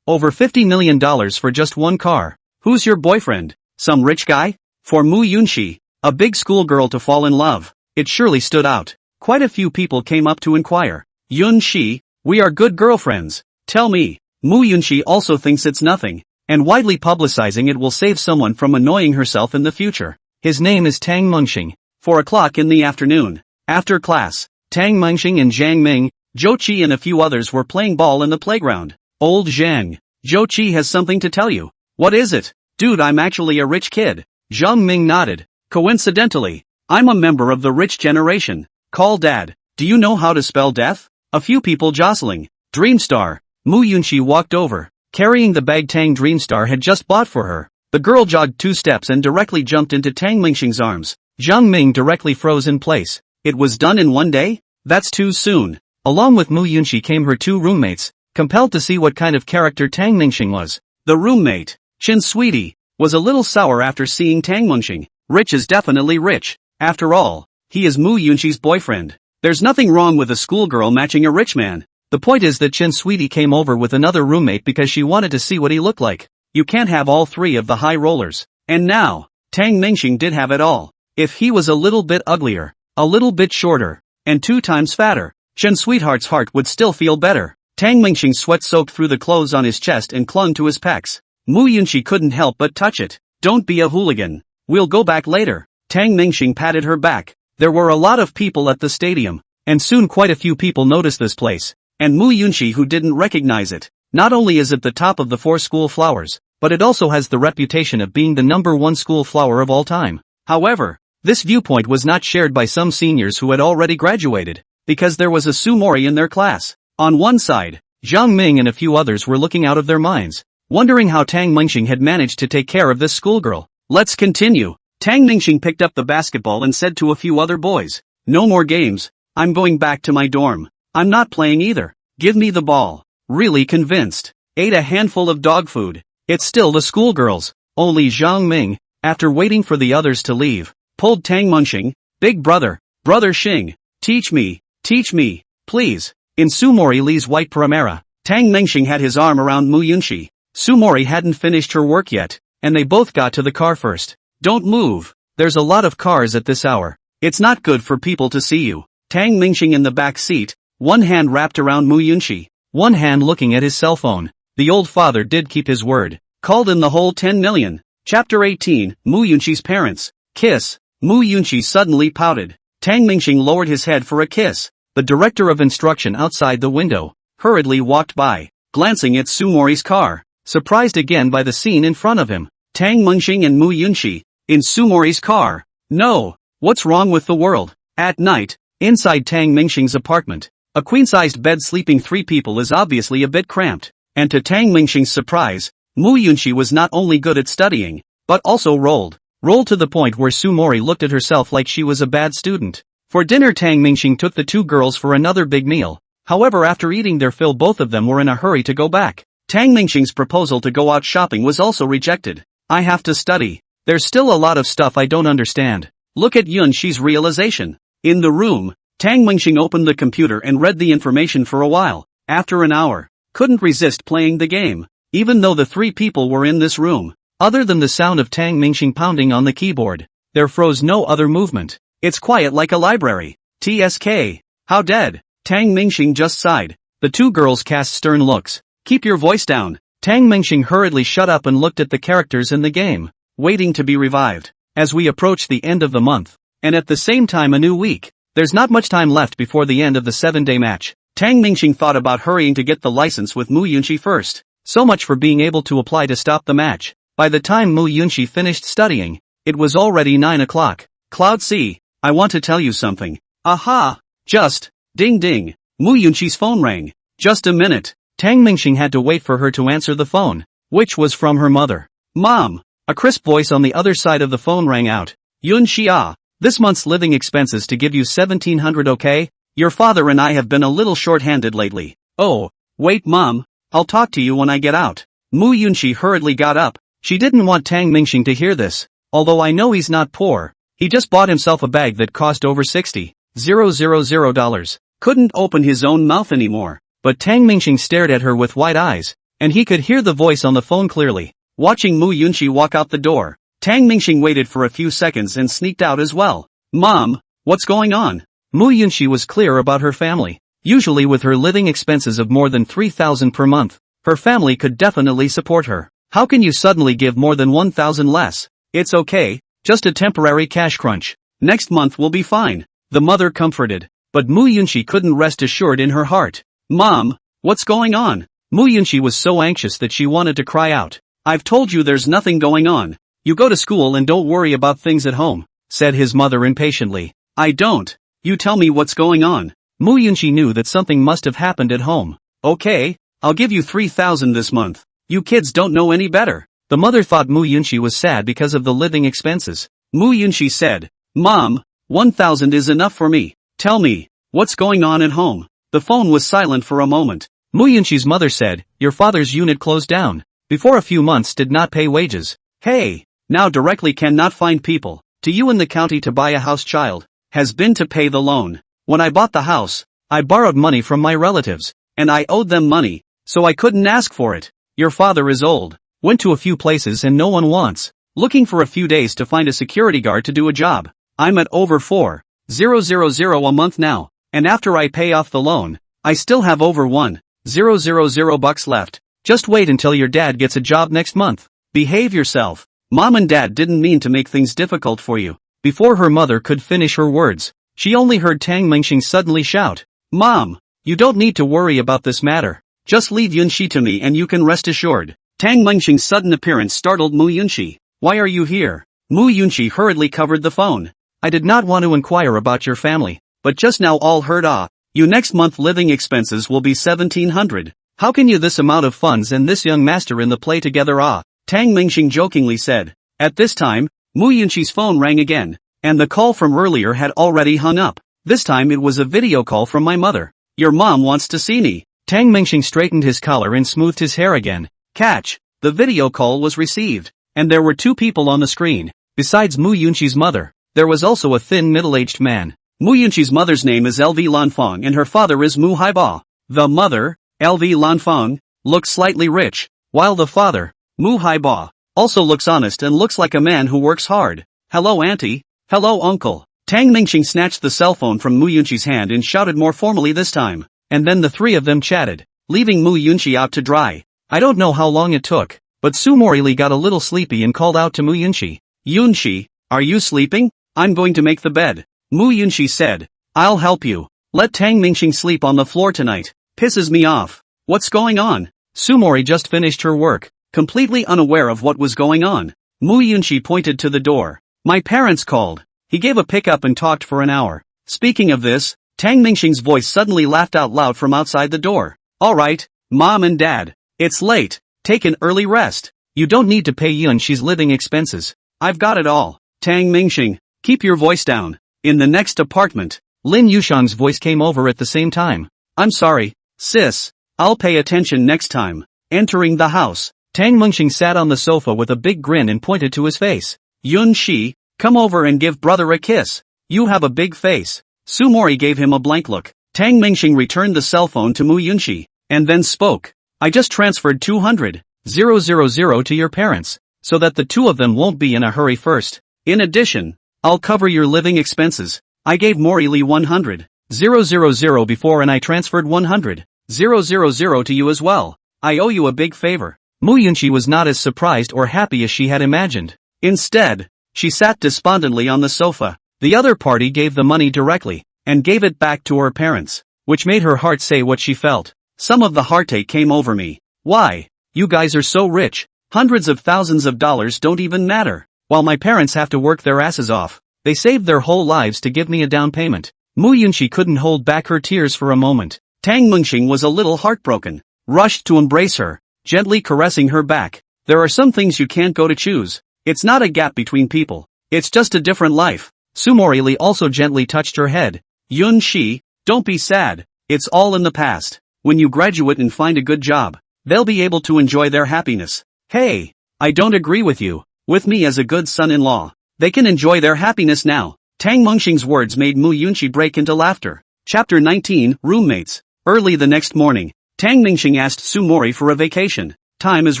Over $50 million for just one car. Who's your boyfriend? Some rich guy? For Mu Yunxi, a big schoolgirl to fall in love, it surely stood out. Quite a few people came up to inquire. Yunxi, we are good girlfriends. Tell me. Mu Yunxi also thinks it's nothing, and widely publicizing it will save someone from annoying herself in the future. His name is Tang Mengxing. 4 o'clock in the afternoon. After class, Tang Mengxing and Zhang Ming, Zhou Qi and a few others were playing ball in the playground. Old Zhang, Zhou Qi has something to tell you. What is it? Dude, I'm actually a rich kid. Zhang Ming nodded. Coincidentally, I'm a member of the rich generation. Call Dad. Do you know how to spell death? A few people jostling. Dreamstar. Mu Yunxi walked over, carrying the bag Tang Dreamstar had just bought for her. The girl jogged 2 steps and directly jumped into Tang Mengxing's arms. Zhang Ming directly froze in place. It was done in one day? That's too soon. Along with Mu Yunxi came her 2 roommates, compelled to see what kind of character Tang Mengxing was. The roommate, Chin Sweetie, was a little sour after seeing Tang Mengxing. Rich is definitely rich. After all, he is Mu Yunxi's boyfriend. There's nothing wrong with a schoolgirl matching a rich man. The point is that Chin Sweetie came over with another roommate because she wanted to see what he looked like. You can't have all 3 of the high rollers. And now, Tang Mengxing did have it all. If he was a little bit uglier, a little bit shorter, and 2 times fatter, Chen Sweetheart's heart would still feel better. Tang Mengxing's sweat soaked through the clothes on his chest and clung to his pecs. Mu Yunxi couldn't help but touch it. Don't be a hooligan. We'll go back later. Tang Mengxing patted her back. There were a lot of people at the stadium, and soon quite a few people noticed this place. And Mu Yunxi who didn't recognize it. Not only is it the top of the 4 school flowers, but it also has the reputation of being the #1 school flower of all time. However, this viewpoint was not shared by some seniors who had already graduated, because there was a Sumori in their class. On one side, Zhang Ming and a few others were looking out of their minds, wondering how Tang Mengxing had managed to take care of this schoolgirl. Let's continue. Tang Mengxing picked up the basketball and said to a few other boys, "No more games. I'm going back to my dorm. I'm not playing either. Give me the ball." Really convinced. Ate a handful of dog food. It's still the schoolgirls. Only Zhang Ming, after waiting for the others to leave, pulled Tang Mengxing. "Big brother, Brother Xing, teach me, please." In Sumori Li's white Primera, Tang Mengxing had his arm around Mu Yunxi. Sumori hadn't finished her work yet, and they both got to the car first. "Don't move. There's a lot of cars at this hour. It's not good for people to see you." Tang Mengxing in the back seat, one hand wrapped around Mu Yunxi, one hand looking at his cell phone. The old father did keep his word. Called in the whole 10 million. Chapter 18, Mu Yunxi's parents. Kiss. Mu Yunxi suddenly pouted. Tang Mengxing lowered his head for a kiss. The director of instruction outside the window hurriedly walked by, glancing at Sumori's car, surprised again by the scene in front of him. Tang Mengxing and Mu Yunxi, in Sumori's car. No, what's wrong with the world? At night, inside Tang Mengxing's apartment, a queen-sized bed sleeping 3 people is obviously a bit cramped, and to Tang Mengxing's surprise, Mu Yunxi was not only good at studying, but also rolled to the point where Sumori looked at herself like she was a bad student. For dinner Tang Mengxing took the 2 girls for another big meal. However, after eating their fill both of them were in a hurry to go back. Tang Mengxing's proposal to go out shopping was also rejected. "I have to study. There's still a lot of stuff I don't understand." Look at Yunxi's realization. In the room, Tang Mengxing opened the computer and read the information for a while. After an hour, couldn't resist playing the game. Even though the 3 people were in this room, other than the sound of Tang Mengxing pounding on the keyboard, there froze no other movement. It's quiet like a library. TSK. How dead. Tang Mengxing just sighed. The 2 girls cast stern looks. keep your voice down. Tang Mingxing hurriedly shut up and looked at the characters in the game, waiting to be revived. As we approach the end of the month, and at the same time a new week, there's not much time left before the end of the 7-day match. Tang Mingxing thought about hurrying to get the license with Mu Yunxi first. So much for being able to apply to stop the match. By the time Mu Yunxi finished studying, it was already 9 o'clock. Cloud C, I want to tell you something. Aha! Just, ding ding, Mu Yunxi's phone rang. Just a minute. Tang Mingxing had to wait for her to answer the phone, which was from her mother. Mom! A crisp voice on the other side of the phone rang out. Yunxi, this month's living expenses to give you 1700, okay? Your father and I have been a little short-handed lately. Oh, wait Mom, I'll talk to you when I get out. Mu Yunxi hurriedly got up. She didn't want Tang Mingxing to hear this. Although I know he's not poor, he just bought himself a bag that cost over $60,000. Couldn't open his own mouth anymore. But Tang Mingxing stared at her with wide eyes, and he could hear the voice on the phone clearly. Watching Mu Yunxi walk out the door, Tang Mingxing waited for a few seconds and sneaked out as well. Mom, what's going on? Mu Yunxi was clear about her family. Usually with her living expenses of more than 3,000 per month, her family could definitely support her. How can you suddenly give more than 1,000 less? It's okay, just a temporary cash crunch. Next month will be fine, the mother comforted. But Mu Yunxi couldn't rest assured in her heart. Mom, what's going on? Mu Yunxi was so anxious that she wanted to cry out. I've told you there's nothing going on. You go to school and don't worry about things at home, said his mother impatiently. I don't. You tell me what's going on. Mu Yunxi knew that something must have happened at home. Okay, I'll give you 3,000 this month. You kids don't know any better. The mother thought Mu Yunxi was sad because of the living expenses. Mu Yunxi said, Mom, 1,000 is enough for me. Tell me, what's going on at home? The phone was silent for a moment. Mu Yunxi's mother said, your father's unit closed down. Before a few months did not pay wages. Hey, now directly cannot find people. To you in the county to buy a house child. Has been to pay the loan. When I bought the house, I borrowed money from my relatives. And I owed them money, so I couldn't ask for it. Your father is old. Went to a few places and no one wants. Looking for a few days to find a security guard to do a job. I'm at over 4,000 a month now. And after I pay off the loan, I still have over 1,000 bucks left. Just wait until your dad gets a job next month. Behave yourself. Mom and Dad didn't mean to make things difficult for you. Before her mother could finish her words, she only heard Tang Mingxing suddenly shout, Mom, you don't need to worry about this matter. Just leave Yunxi to me and you can rest assured. Tang Mingxing's sudden appearance startled Mu Yunxi. Why are you here? Mu Yunxi hurriedly covered the phone. I did not want to inquire about your family, but just now all heard you next month living expenses will be 1,700. How can you this amount of funds and this young master in the play together Tang Mingxing jokingly said. At this time, Mu Yunxi's phone rang again, and the call from earlier had already hung up. This time it was a video call from my mother. Your mom wants to see me. Tang Mingxing straightened his collar and smoothed his hair again. Catch, the video call was received, and there were two people on the screen. Besides Mu Yunxi's mother, there was also a thin middle-aged man. Mu Yunxi's mother's name is LV Lanfeng and her father is Mu Haiba. The mother, LV Lanfeng, looks slightly rich, while the father, Mu Haiba, also looks honest and looks like a man who works hard. Hello auntie. Hello uncle. Tang Mingxing snatched the cell phone from Mu Yunxi's hand and shouted more formally this time. And then the three of them chatted, leaving Mu Yunxi out to dry. I don't know how long it took, but Su Morili got a little sleepy and called out to Mu Yunxi. Yunxi, are you sleeping? I'm going to make the bed. Mu Yunxi said, I'll help you. Let Tang Mingxing sleep on the floor tonight. Pisses me off. What's going on? Su Mori just finished her work, completely unaware of what was going on. Mu Yunxi pointed to the door. My parents called. He gave a pickup and talked for an hour. Speaking of this, Tang Mingxing's voice suddenly laughed out loud from outside the door. Alright, Mom and Dad. It's late. Take an early rest. You don't need to pay Yunxi's living expenses. I've got it all. Tang Mingxing, keep your voice down. In the next apartment, Lin Yushang's voice came over at the same time. I'm sorry, sis. I'll pay attention next time. Entering the house, Tang Mingxing sat on the sofa with a big grin and pointed to his face. Yunxi, come over and give brother a kiss. You have a big face. Su Mori gave him a blank look. Tang Mingxing returned the cell phone to Mu Yunxi, and then spoke. I just transferred 200,000 to your parents, so that the two of them won't be in a hurry first. In addition, I'll cover your living expenses. I gave Morili 100,000 before and I transferred 100,000 to you as well. I owe you a big favor. Mu Yunqi was not as surprised or happy as she had imagined. Instead, she sat despondently on the sofa. The other party gave the money directly, and gave it back to her parents, which made her heart say what she felt. Some of the heartache came over me. Why? You guys are so rich. Hundreds of thousands of dollars don't even matter. While my parents have to work their asses off, they saved their whole lives to give me a down payment. Mu Yunqi couldn't hold back her tears for a moment. Tang Mengxing was a little heartbroken, rushed to embrace her, gently caressing her back. There are some things you can't go to choose. It's not a gap between people. It's just a different life. Sumori Li also gently touched her head. Yun Shi, don't be sad. It's all in the past. When you graduate and find a good job, they'll be able to enjoy their happiness. Hey, I don't agree with you. With me as a good son-in-law, they can enjoy their happiness now. Tang Mengxing's words made Mu Yunqi break into laughter. Chapter 19, Roommates. Early the next morning, Tang Mengxing asked Sumori for a vacation. Time is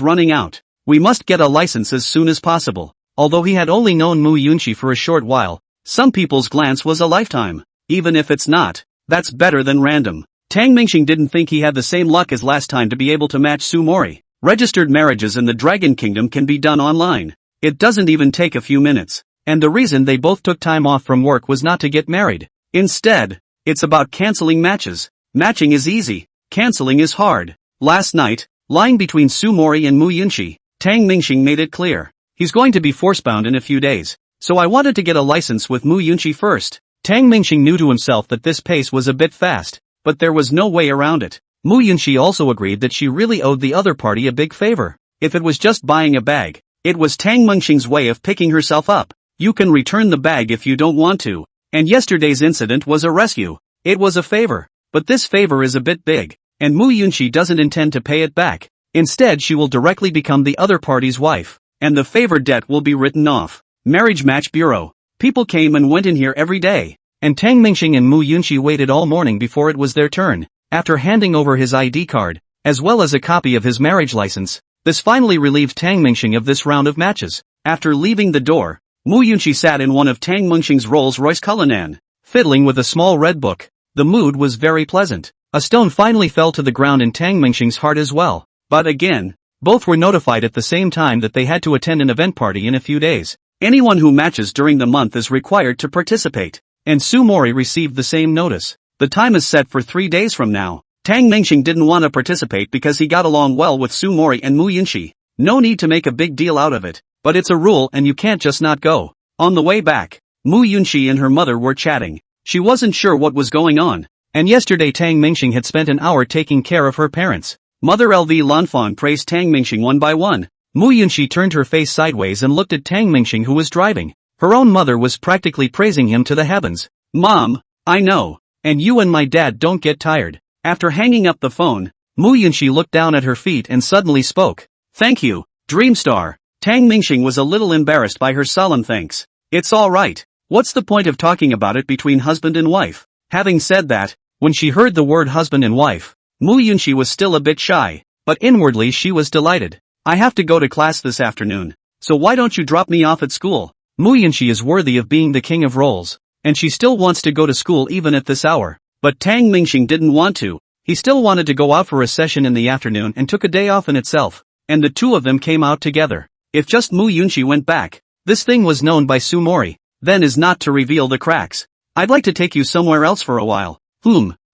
running out. We must get a license as soon as possible. Although he had only known Mu Yunqi for a short while, some people's glance was a lifetime. Even if it's not, that's better than random. Tang Mengxing didn't think he had the same luck as last time to be able to match Sumori. Registered marriages in the Dragon Kingdom can be done online. It doesn't even take a few minutes. And the reason they both took time off from work was not to get married. Instead, it's about canceling matches. Matching is easy. Canceling is hard. Last night, lying between Sumori and Mu Yunqi, Tang Mengxing made it clear. He's going to be forcebound in a few days. So I wanted to get a license with Mu Yunqi first. Tang Mengxing knew to himself that this pace was a bit fast, but there was no way around it. Mu Yunqi also agreed that she really owed the other party a big favor. If it was just buying a bag, it was Tang Mengxing's way of picking herself up. You can return the bag if you don't want to. And yesterday's incident was a rescue. It was a favor. But this favor is a bit big, and Mu Yunqi doesn't intend to pay it back. Instead, she will directly become the other party's wife, and the favor debt will be written off. Marriage Match Bureau. People came and went in here every day, and Tang Mengxing and Mu Yunqi waited all morning before it was their turn. After handing over his ID card, as well as a copy of his marriage license, this finally relieved Tang Mengxing of this round of matches. After leaving the door, Mu Yunqi sat in one of Tang Mengxing's Rolls-Royce Cullinan, fiddling with a small red book. The mood was very pleasant. A stone finally fell to the ground in Tang Mengxing's heart as well. But again, both were notified at the same time that they had to attend an event party in a few days. Anyone who matches during the month is required to participate. And Sumori received the same notice. The time is set for 3 days from now. Tang Mengxing didn't want to participate because he got along well with Sumori and Mu Yunqi. No need to make a big deal out of it. But it's a rule and you can't just not go. On the way back, Mu Yunqi and her mother were chatting. She wasn't sure what was going on. And yesterday Tang Mengxing had spent an hour taking care of her parents. Mother LV Lanfang praised Tang Mengxing one by one. Mu Yunqi turned her face sideways and looked at Tang Mengxing who was driving. Her own mother was practically praising him to the heavens. Mom, I know. And you and my dad don't get tired. After hanging up the phone, Mu Yunqi looked down at her feet and suddenly spoke. Thank you, Dreamstar. Tang Mengxing was a little embarrassed by her solemn thanks. It's all right. What's the point of talking about it between husband and wife? Having said that, when she heard the word husband and wife, Mu Yunqi was still a bit shy, but inwardly she was delighted. I have to go to class this afternoon, so why don't you drop me off at school? Mu Yunqi is worthy of being the king of roles, and she still wants to go to school even at this hour. But Tang Mengxing didn't want to. He still wanted to go out for a session in the afternoon and took a day off in itself, and the two of them came out together. If just Mu Yunqi went back, this thing was known by Sumori, then is not to reveal the cracks. I'd like to take you somewhere else for a while.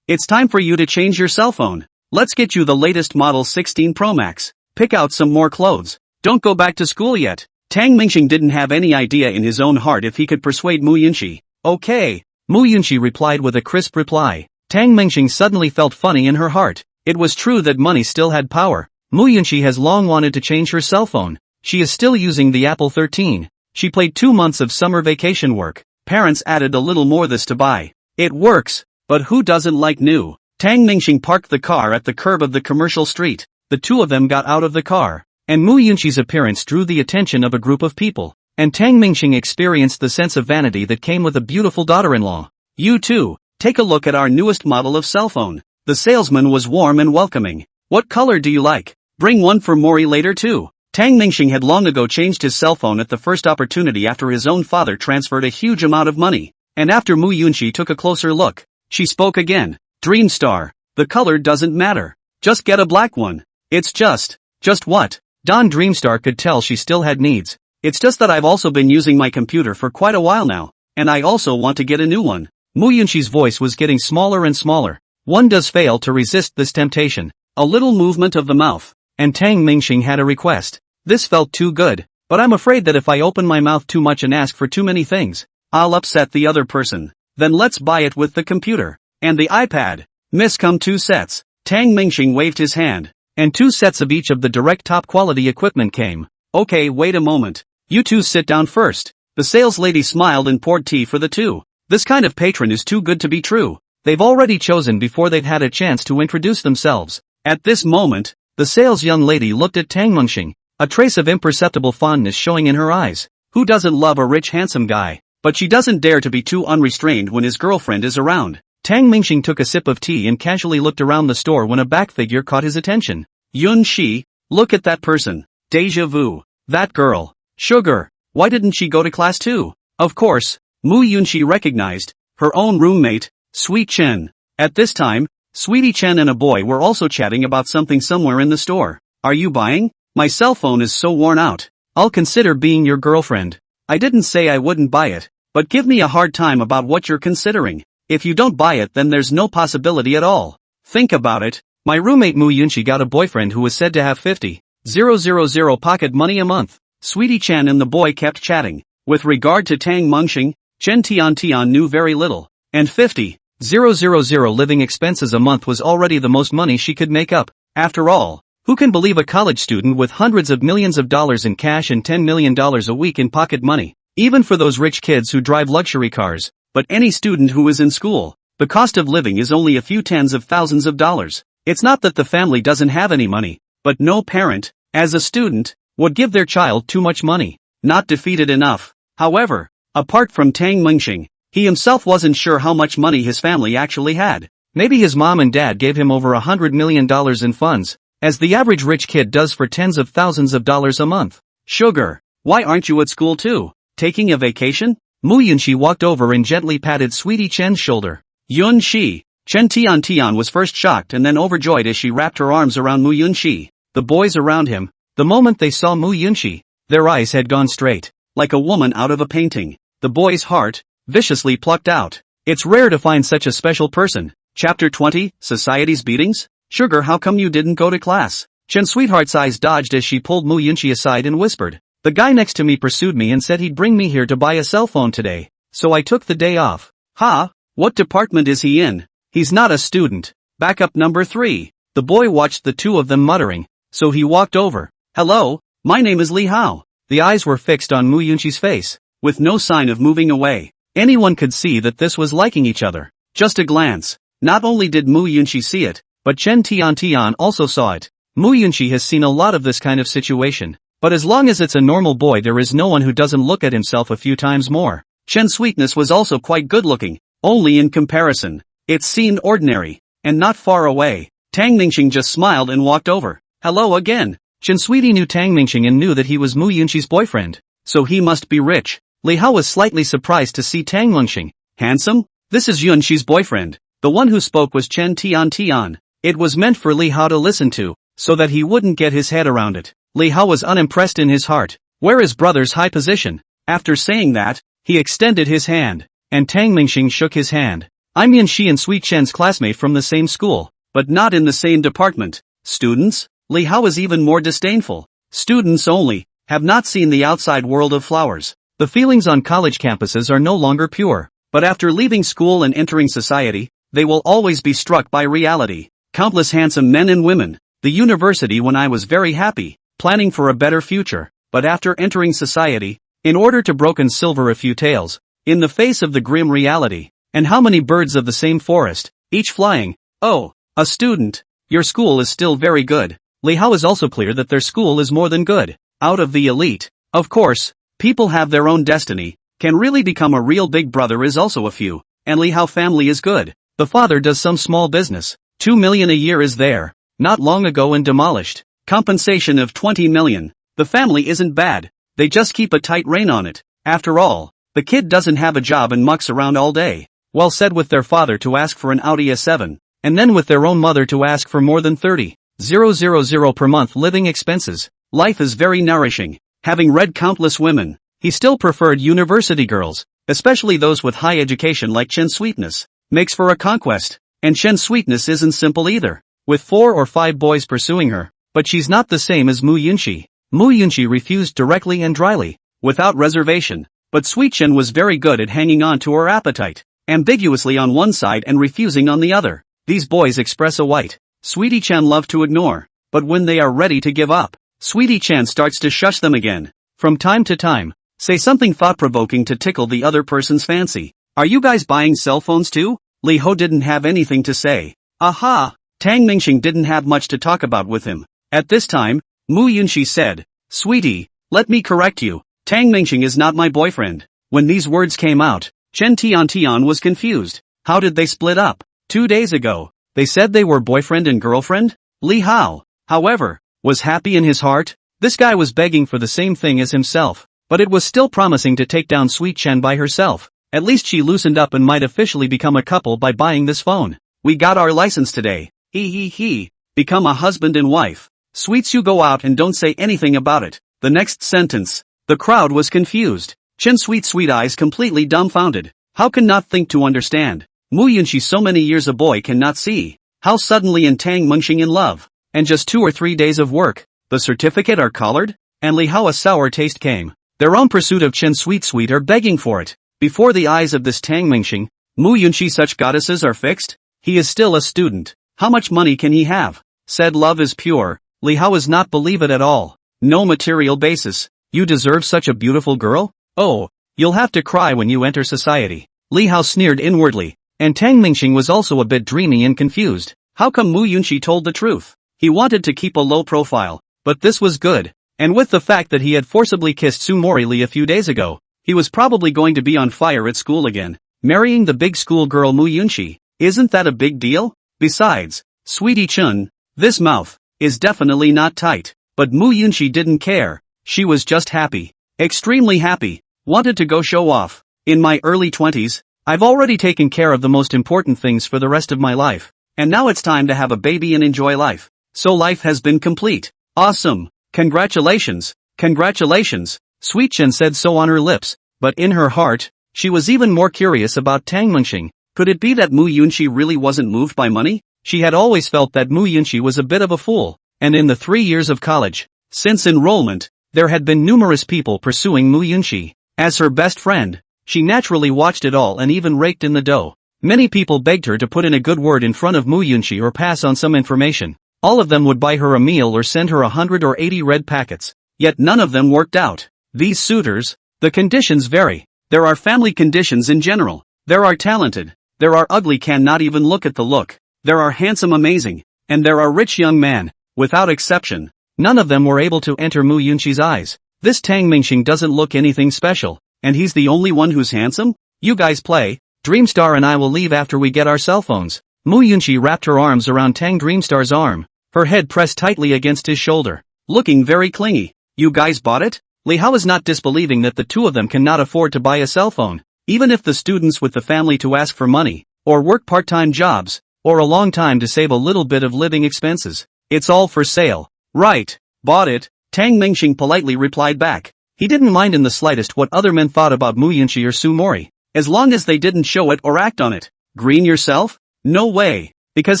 It's time for you to change your cell phone. Let's get you the latest model 16 Pro Max. Pick out some more clothes. Don't go back to school yet. Tang Mengxing didn't have any idea in his own heart if he could persuade Mu Yunqi. Okay. Mu Yunqi replied with a crisp reply. Tang Mengxing suddenly felt funny in her heart. It was true that money still had power. Mu Yunqi has long wanted to change her cell phone. She is still using the Apple 13. She played 2 months of summer vacation work. Parents added a little more this to buy. It works, but who doesn't like new? Tang Mengxing parked the car at the curb of the commercial street. The two of them got out of the car, and Mu Yunqi's appearance drew the attention of a group of people, and Tang Mengxing experienced the sense of vanity that came with a beautiful daughter-in-law. You too, take a look at our newest model of cell phone. The salesman was warm and welcoming. What color do you like? Bring one for Mori later too. Tang Mengxing had long ago changed his cell phone at the first opportunity after his own father transferred a huge amount of money, and after Mu Yunqi took a closer look, she spoke again. Dreamstar, the color doesn't matter. Just get a black one. It's just what? Dawn Dreamstar could tell she still had needs. It's just that I've also been using my computer for quite a while now, and I also want to get a new one. Mu Yunshi's voice was getting smaller and smaller. One does fail to resist this temptation. A little movement of the mouth, and Tang Mingxing had a request. This felt too good, but I'm afraid that if I open my mouth too much and ask for too many things, I'll upset the other person. Then let's buy it with the computer. And the iPad. Miss, come 2 sets. Tang Mingxing waved his hand, and 2 sets of each of the direct top quality equipment came. Okay, wait a moment. You 2 sit down first. The sales lady smiled and poured tea for the 2. This kind of patron is too good to be true. They've already chosen before they've had a chance to introduce themselves. At this moment, the sales young lady looked at Tang Mingxing, a trace of imperceptible fondness showing in her eyes. Who doesn't love a rich handsome guy? But she doesn't dare to be too unrestrained when his girlfriend is around. Tang Mingxing took a sip of tea and casually looked around the store when a back figure caught his attention. Yun Shi, look at that person. Deja vu. That girl. Sugar. Why didn't she go to class too? Of course, Mu Yunshi recognized her own roommate, Sweet Chen. At this time, Sweetie Chen and a boy were also chatting about something somewhere in the store. Are you buying? My cell phone is so worn out. I'll consider being your girlfriend. I didn't say I wouldn't buy it, but give me a hard time about what you're considering. If you don't buy it, then there's no possibility at all. Think about it. My roommate Mu Yunshi got a boyfriend who was said to have 50,000 pocket money a month. Sweetie Chen and the boy kept chatting. With regard to Tang Mingxing, Chen Tian knew very little, and 50,000 living expenses a month was already the most money she could make up. After all, who can believe a college student with hundreds of millions of dollars in cash and $10 million a week in pocket money? Even for those rich kids who drive luxury cars, but any student who is in school, the cost of living is only a few tens of thousands of dollars. It's not that the family doesn't have any money, but no parent, as a student, would give their child too much money. Not defeated enough. However, apart from Tang Mingxing, he himself wasn't sure how much money his family actually had. Maybe his mom and dad gave him over $100 million in funds, as the average rich kid does for tens of thousands of dollars a month. Sugar, why aren't you at school too? Taking a vacation? Mu Yunshi walked over and gently patted Sweetie Chen's shoulder. Yun Shi. Chen Tian was first shocked and then overjoyed as she wrapped her arms around Mu Yunshi. The boys around him, the moment they saw Mu Yunshi, their eyes had gone straight, like a woman out of a painting. The boy's heart, viciously plucked out. It's rare to find such a special person. Chapter 20, Society's Beatings? Sugar, how come you didn't go to class? Chen's sweetheart's eyes dodged as she pulled Mu Yunshi aside and whispered. The guy next to me pursued me and said he'd bring me here to buy a cell phone today, so I took the day off. Ha? What department is he in? He's not a student. Backup number 3. The boy watched the two of them muttering, so he walked over. Hello, my name is Li Hao. The eyes were fixed on Mu Yunshi's face, with no sign of moving away. Anyone could see that this was liking each other. Just a glance. Not only did Mu Yunshi see it, but Chen Tian also saw it. Mu Yunshi has seen a lot of this kind of situation. But as long as it's a normal boy, there is no one who doesn't look at himself a few times more. Chen's sweetness was also quite good looking, only in comparison. It seemed ordinary, and not far away. Tang Mingxing just smiled and walked over. Hello again. Chen Sweetie knew Tang Mingxing and knew that he was Mu Yunshi's boyfriend, so he must be rich. Li Hao was slightly surprised to see Tang Mingxing. Handsome? This is Yunshi's boyfriend. The one who spoke was Chen Tian. It was meant for Li Hao to listen to, so that he wouldn't get his head around it. Li Hao was unimpressed in his heart. Where is brother's high position? After saying that, he extended his hand, and Tang Mingxing shook his hand. I'm Yunshi and Sweet Chen's classmate from the same school, but not in the same department. Students? Li Hao is even more disdainful. Students only, have not seen the outside world of flowers. The feelings on college campuses are no longer pure, but after leaving school and entering society, they will always be struck by reality. Countless handsome men and women. The university when I was very happy, planning for a better future, but after entering society, in order to broken silver a few tales, in the face of the grim reality, and how many birds of the same forest, each flying. Oh, a student. Your school is still very good. Li Hao is also clear that their school is more than good. Out of the elite. Of course, people have their own destiny. Can really become a real big brother is also a few, and Li Hao family is good. The father does some small business. 2 million a year is there. Not long ago and demolished. Compensation of 20 million. The family isn't bad. They just keep a tight rein on it. After all, the kid doesn't have a job and mucks around all day. Well said with their father to ask for an Audi A7, and then with their own mother to ask for more than 30. 000 per month living expenses. Life is very nourishing. Having read countless women, he still preferred university girls, especially those with high education like Chen Sweetness. Makes for a conquest. And Chen Sweetness isn't simple either, with 4 or 5 boys pursuing her. But she's not the same as Mu Yunxi. Mu Yunxi refused directly and dryly, without reservation. But Sweet Chen was very good at hanging on to her appetite, ambiguously on one side and refusing on the other. These boys express a white, Sweetie Chen love to ignore, but when they are ready to give up, Sweetie Chen starts to shush them again. From time to time, say something thought-provoking to tickle the other person's fancy. Are you guys buying cell phones too? Li Ho didn't have anything to say. Aha! Tang Mingxing didn't have much to talk about with him. At this time, Mu Yunxi said, Sweetie, let me correct you. Tang Mingxing is not my boyfriend. When these words came out, Chen Tian was confused. How did they split up? 2 days ago, they said they were boyfriend and girlfriend? Li Hao, however, was happy in his heart. This guy was begging for the same thing as himself, but it was still promising to take down Sweet Chen by herself. At least she loosened up and might officially become a couple by buying this phone. We got our license today. He. Become a husband and wife. Sweets, you go out and don't say anything about it. The next sentence. The crowd was confused. Chen Sweet eyes completely dumbfounded. How can not think to understand? Mu Yunxi so many years a boy cannot see. How suddenly and Tang Mingxing in love. And just 2 or 3 days of work. The certificate are collared? And Li Hao a sour taste came. Their own pursuit of Chen Sweet are begging for it. Before the eyes of this Tang Mingxing, Mu Yunxi such goddesses are fixed? He is still a student. How much money can he have? Said love is pure. Li Hao does not believe it at all. No material basis. You deserve such a beautiful girl? Oh, you'll have to cry when you enter society. Li Hao sneered inwardly, and Tang Mingxing was also a bit dreamy and confused. How come Mu Yunxi told the truth? He wanted to keep a low profile, but this was good. And with the fact that he had forcibly kissed Su Mori Li a few days ago, he was probably going to be on fire at school again. Marrying the big school girl Mu Yunxi, isn't that a big deal? Besides, Sweetie Chun, this mouth, is definitely not tight. But Mu Yunxi didn't care. She was just happy. Extremely happy. Wanted to go show off. In my early 20s, I've already taken care of the most important things for the rest of my life. And now it's time to have a baby and enjoy life. So life has been complete. Awesome. Congratulations. Congratulations. Sweet Chen said so on her lips, but in her heart, she was even more curious about Tang Mingxing. Could it be that Mu Yunxi really wasn't moved by money? She had always felt that Mu Yunxi was a bit of a fool, and in the 3 years of college, since enrollment, there had been numerous people pursuing Mu Yunxi. As her best friend, she naturally watched it all and even raked in the dough. Many people begged her to put in a good word in front of Mu Yunxi or pass on some information. All of them would buy her a meal or send her 100 or 80 red packets. Yet none of them worked out. These suitors, the conditions vary. There are family conditions in general. There are talented. There are ugly, cannot even look at the look. There are handsome, amazing. And there are rich young man. Without exception, none of them were able to enter Mu Yunxi's eyes. This Tang Mingxing doesn't look anything special, and he's the only one who's handsome? You guys play. Dreamstar and I will leave after we get our cell phones. Mu Yunxi wrapped her arms around Tang Dreamstar's arm, her head pressed tightly against his shoulder, looking very clingy. You guys bought it? Li Hao is not disbelieving that the two of them cannot afford to buy a cell phone, even if the students with the family to ask for money, or work part-time jobs, or a long time to save a little bit of living expenses. It's all for sale. Right. Bought it. Tang Mingxing politely replied back. He didn't mind in the slightest what other men thought about Mu Yunxi or Su Mori, as long as they didn't show it or act on it. Green yourself? No way. Because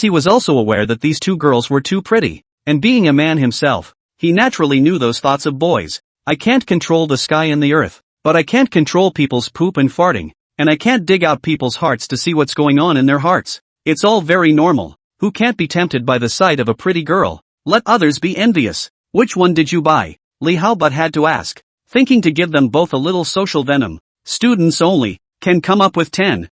he was also aware that these two girls were too pretty, and being a man himself, he naturally knew those thoughts of boys. I can't control the sky and the earth, but I can't control people's poop and farting, and I can't dig out people's hearts to see what's going on in their hearts. It's all very normal. Who can't be tempted by the sight of a pretty girl? Let others be envious. Which one did you buy? Li Hao but had to ask, thinking to give them both a little social venom. Students only can come up with 10,000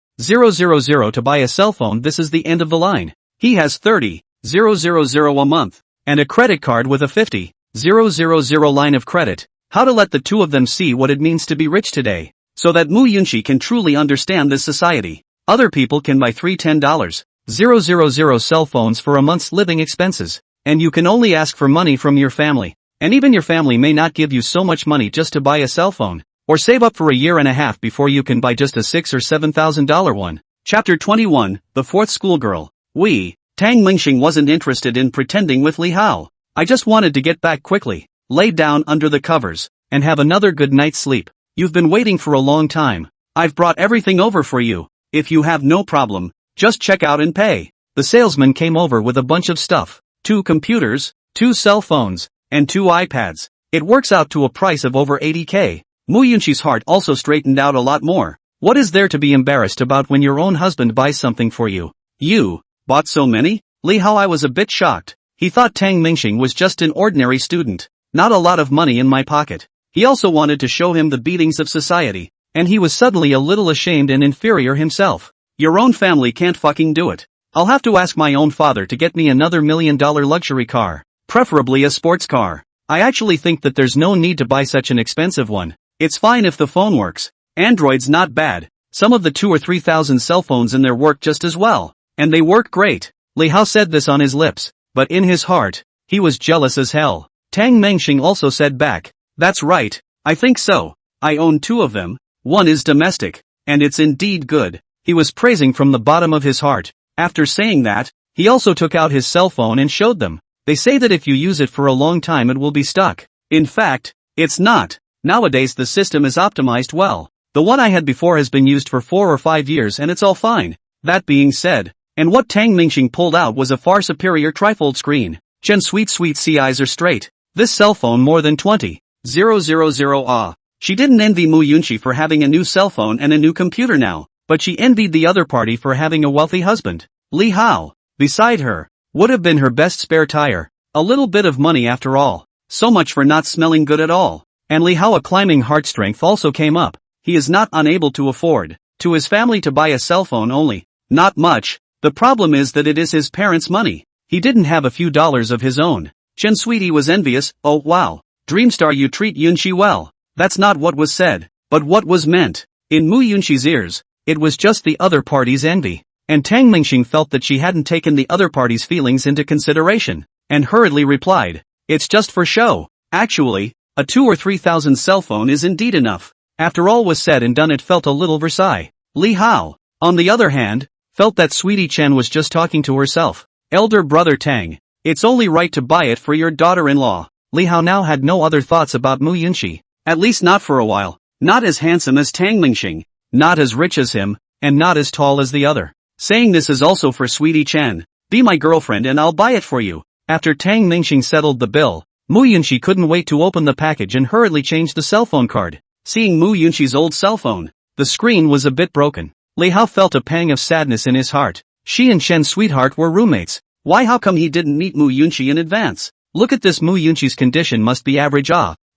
to buy a cell phone. This is the end of the line. He has 30,000 a month, and a credit card with a 50,000 line of credit. How to let the two of them see what it means to be rich today, so that Mu Yunxi can truly understand this society. Other people can buy 3 $10,000 cell phones for a month's living expenses, and you can only ask for money from your family, and even your family may not give you so much money just to buy a cell phone, or save up for a year and a half before you can buy just a $6,000 or $7,000 one. Chapter 21, The Fourth Schoolgirl. We, Tang Mingxing wasn't interested in pretending with Li Hao. I just wanted to get back quickly, lay down under the covers, and have another good night's sleep. You've been waiting for a long time. I've brought everything over for you. If you have no problem, just check out and pay. The salesman came over with a bunch of stuff. 2 computers, 2 cell phones, and 2 iPads. It works out to a price of over 80k. Mu Yunqi's heart also straightened out a lot more. What is there to be embarrassed about when your own husband buys something for you? You bought so many? Li Hao was a bit shocked. He thought Tang Mingxing was just an ordinary student. Not a lot of money in my pocket. He also wanted to show him the beatings of society, and he was suddenly a little ashamed and inferior himself. Your own family can't fucking do it. I'll have to ask my own father to get me another $1 million luxury car. Preferably a sports car. I actually think that there's no need to buy such an expensive one. It's fine if the phone works. Android's not bad. Some of the 2,000 or 3,000 cell phones in there work just as well. And they work great. Li Hao said this on his lips, but in his heart, he was jealous as hell. Tang Mingxing also said back, that's right, I think so. I own 2 of them. One is domestic, and it's indeed good. He was praising from the bottom of his heart. After saying that, he also took out his cell phone and showed them. They say that if you use it for a long time it will be stuck. In fact, it's not. Nowadays the system is optimized well. The one I had before has been used for 4 or 5 years and it's all fine. That being said, and what Tang Mingxing pulled out was a far superior trifold screen. Chen sweet eyes are straight. This cell phone more than 20,000 ah. She didn't envy Mu Yunqi for having a new cell phone and a new computer now, but she envied the other party for having a wealthy husband. Li Hao, beside her, would have been her best spare tire. A little bit of money after all. So much for not smelling good at all. And Li Hao climbing heart strength also came up. He is not unable to afford, to his family to buy a cell phone only. Not much. The problem is that it is his parents' money. He didn't have a few dollars of his own. Chen Sweetie was envious. Oh wow. Dreamstar, you treat Yunqi well. That's not what was said, but what was meant. In Mu Yunqi's ears, it was just the other party's envy. And Tang Mingxing felt that she hadn't taken the other party's feelings into consideration, and hurriedly replied, it's just for show. Actually, a 2,000 or 3,000 cell phone is indeed enough. After all was said and done it felt a little Versailles. Li Hao, on the other hand, felt that Sweetie Chen was just talking to herself. Elder brother Tang, it's only right to buy it for your daughter-in-law. Li Hao now had no other thoughts about Mu Yunqi. At least not for a while. Not as handsome as Tang Mingxing, not as rich as him, and not as tall as the other. Saying this is also for Sweetie Chen. Be my girlfriend and I'll buy it for you. After Tang Mingxing settled the bill, Mu Yunqi couldn't wait to open the package and hurriedly change the cell phone card. Seeing Mu Yunqi's old cell phone, the screen was a bit broken. Li Hao felt a pang of sadness in his heart. She and Chen Sweetheart were roommates. Why, how come he didn't meet Mu Yunqi in advance? Look at this, Mu Yunqi's condition must be average.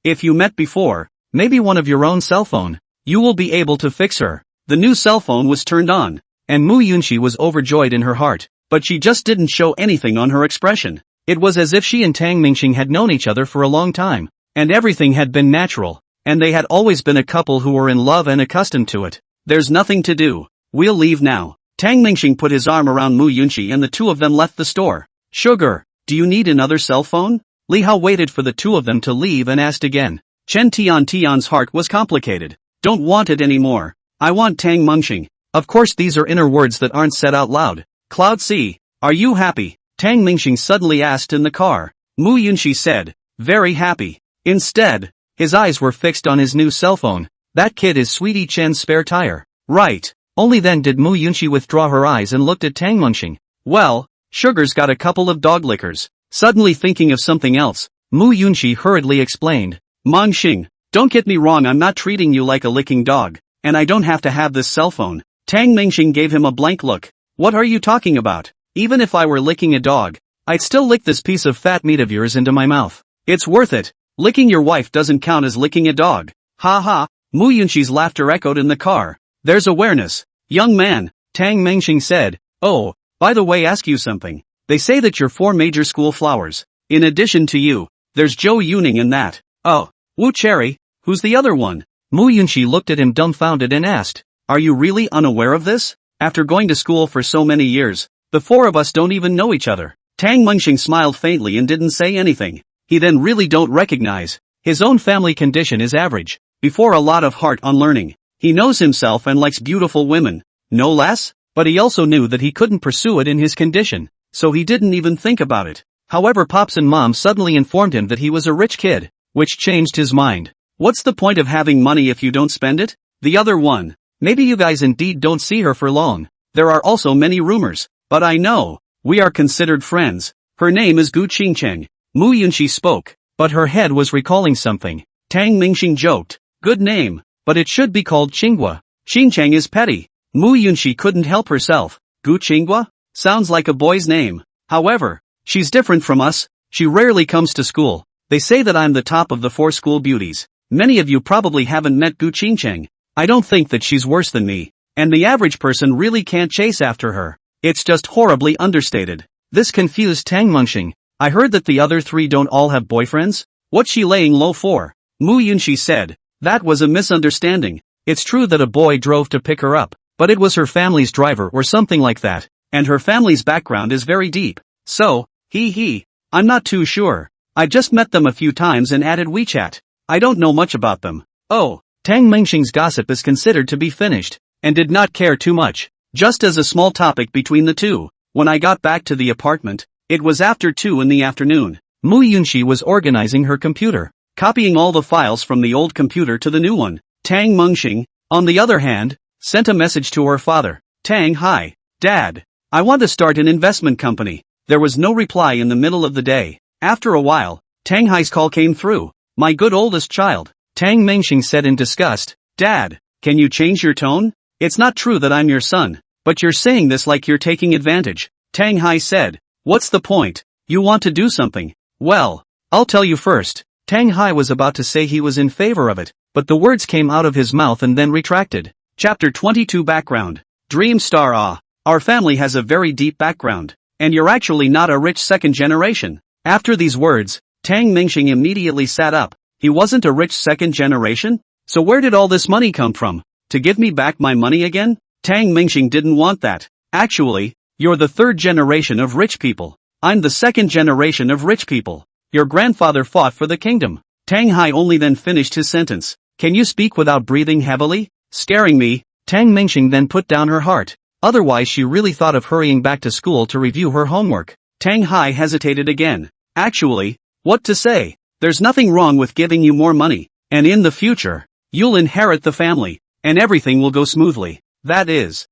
If you met before, maybe one of your own cell phone, you will be able to fix her. The new cell phone was turned on, and Mu Yunqi was overjoyed in her heart, but she just didn't show anything on her expression. It was as if she and Tang Mingxing had known each other for a long time, and everything had been natural, and they had always been a couple who were in love and accustomed to it. There's nothing to do. We'll leave now. Tang Mingxing put his arm around Mu Yunqi and the two of them left the store. Sugar, do you need another cell phone? Li Hao waited for the two of them to leave and asked again. Chen Tian's heart was complicated. Don't want it anymore. I want Tang Mingxing. Of course these are inner words that aren't said out loud. Cloud C, are you happy? Tang Mingxing suddenly asked in the car. Mu Yunqi said, very happy. Instead, his eyes were fixed on his new cell phone. That kid is Sweetie Chen's spare tire. Right. Only then did Mu Yunqi withdraw her eyes and looked at Tang Mingxing. Well, Sugar's got a couple of dog lickers. Suddenly thinking of something else, Mu Yunqi hurriedly explained. Mingxing, don't get me wrong, I'm not treating you like a licking dog, and I don't have to have this cell phone. Tang Mingxing gave him a blank look. What are you talking about? Even if I were licking a dog, I'd still lick this piece of fat meat of yours into my mouth. It's worth it. Licking your wife doesn't count as licking a dog. Ha ha. Mu Yunqi's laughter echoed in the car. There's awareness. Young man, Tang Mingxing said. Oh, by the way, ask you something. They say that you're 4 major school flowers. In addition to you, there's Zhou Yuning and that. Oh, Wu Cherry, who's the other one? Mu Yunqi looked at him dumbfounded and asked. Are you really unaware of this? After going to school for so many years, the 4 of us don't even know each other. Tang Mingxing smiled faintly and didn't say anything. He then really don't recognize. His own family condition is average. Before a lot of heart on learning. He knows himself and likes beautiful women. No less? But he also knew that he couldn't pursue it in his condition. so he didn't even think about it. However, Pops and Mom suddenly informed him that he was a rich kid, which changed his mind. What's the point of having money if you don't spend it? The other one. Maybe you guys indeed don't see her for long. There are also many rumors, but I know. We are considered friends. Her name is Gu Qingcheng. Mu Yunxi spoke, but her head was recalling something. Tang Mingxing joked. Good name, but it should be called Qinghua. Qingcheng is petty. Mu Yunxi couldn't help herself. Gu Qinghua? Sounds like a boy's name. However, she's different from us. She rarely comes to school. They say that I'm the top of the 4 school beauties. Many of you probably haven't met Gu Qingcheng. I don't think that she's worse than me. And the average person really can't chase after her. It's just horribly understated. This confused Tang Mengxing. I heard that the other 3 don't all have boyfriends? What's she laying low for? Mu Yunxi said. That was a misunderstanding. It's true that a boy drove to pick her up, but it was her family's driver or something like that. And her family's background is very deep. So, I'm not too sure. I just met them a few times and added WeChat. I don't know much about them. Oh, Tang Mengxing's gossip is considered to be finished, and did not care too much. Just as a small topic between the two, when I got back to the apartment, it was after 2 in the afternoon. Mu Yunxi was organizing her computer, copying all the files from the old computer to the new one. Tang Mengxing, on the other hand, sent a message to her father. Tang, hi, Dad. I want to start an investment company. There was no reply in the middle of the day. After a while, Tang Hai's call came through. My good oldest child. Tang Mengxing said in disgust. Dad, can you change your tone? It's not true that I'm your son, but you're saying this like you're taking advantage. Tang Hai said. What's the point? You want to do something? Well, I'll tell you first. Tang Hai was about to say he was in favor of it, but the words came out of his mouth and then retracted. Chapter 22 Background. Dream Star. Our family has a very deep background, and you're actually not a rich second generation. After these words, Tang Mengxing immediately sat up. He wasn't a rich second generation? So where did all this money come from? To give me back my money again? Tang Mengxing didn't want that. Actually, you're the 3rd generation of rich people. I'm the 2nd generation of rich people. Your grandfather fought for the kingdom. Tang Hai only then finished his sentence. Can you speak without breathing heavily? Scaring me. Tang Mengxing then put down her heart. Otherwise she really thought of hurrying back to school to review her homework. Tang Hai hesitated again. Actually, what to say? There's nothing wrong with giving you more money, and in the future, you'll inherit the family, and everything will go smoothly. That is,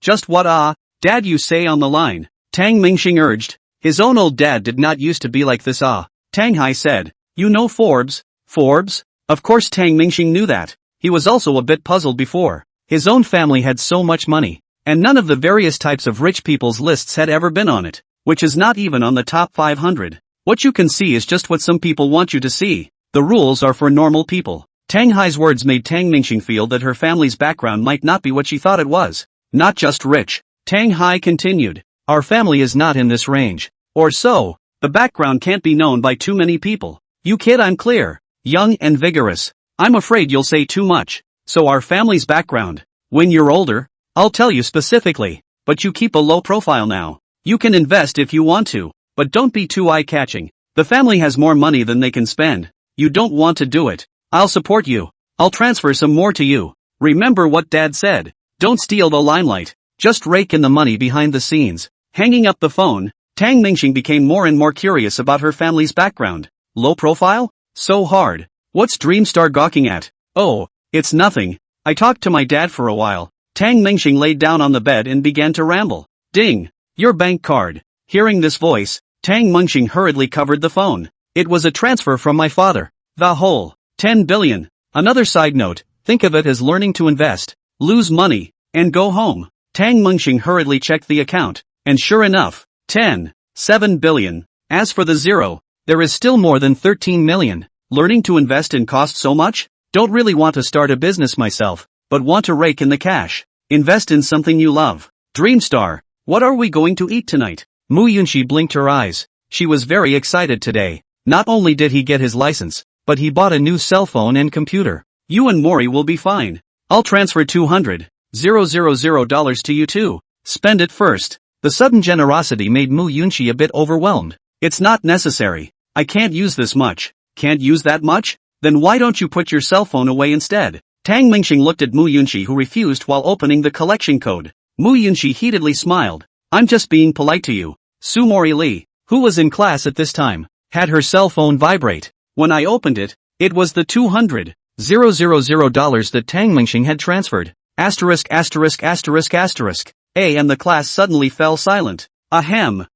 just what Dad you say on the line. Tang Mengxing urged. His own old dad did not used to be like this Tang Hai said. You know Forbes? Forbes? Of course Tang Mengxing knew that. He was also a bit puzzled before. His own family had so much money, and none of the various types of rich people's lists had ever been on it, which is not even on the top 500. What you can see is just what some people want you to see. The rules are for normal people. Tang Hai's words made Tang Mengxing feel that her family's background might not be what she thought it was. Not just rich. Tang Hai continued. Our family is not in this range. Or so. The background can't be known by too many people. You kid, I'm clear. Young and vigorous. I'm afraid you'll say too much. So our family's background. When you're older, I'll tell you specifically. But you keep a low profile now. You can invest if you want to, but don't be too eye-catching. The family has more money than they can spend. You don't want to do it. I'll support you. I'll transfer some more to you. Remember what Dad said. Don't steal the limelight. Just rake in the money behind the scenes. Hanging up the phone, Tang Mengxing became more and more curious about her family's background. Low profile? So hard. What's Dreamstar gawking at? Oh, it's nothing. I talked to my dad for a while. Tang Mengxing laid down on the bed and began to ramble. Ding. Your bank card. Hearing this voice, Tang Mengxing hurriedly covered the phone. It was a transfer from my father. The whole 10 billion. Another side note, think of it as learning to invest, lose money, and go home. Tang Mengxing hurriedly checked the account, and sure enough, 7 billion. As for the zero, there is still more than 13 million. Learning to invest in cost so much? Don't really want to start a business myself, but want to rake in the cash. Invest in something you love. Dreamstar, what are we going to eat tonight? Mu Yunxi blinked her eyes. She was very excited today. Not only did he get his license, but he bought a new cell phone and computer. You and Mori will be fine. I'll transfer $200,000 to you too. Spend it first. The sudden generosity made Mu Yunxi a bit overwhelmed. It's not necessary. I can't use this much. Can't use that much? Then why don't you put your cell phone away instead? Tang Mengxing looked at Mu Yunxi, who refused while opening the collection code. Mu Yunxi heatedly smiled. I'm just being polite to you. Sumori Lee, who was in class at this time, had her cell phone vibrate. When I opened it, it was the $200,000 that Tang Mingxing had transferred. Asterisk. And the class suddenly fell silent. Ahem.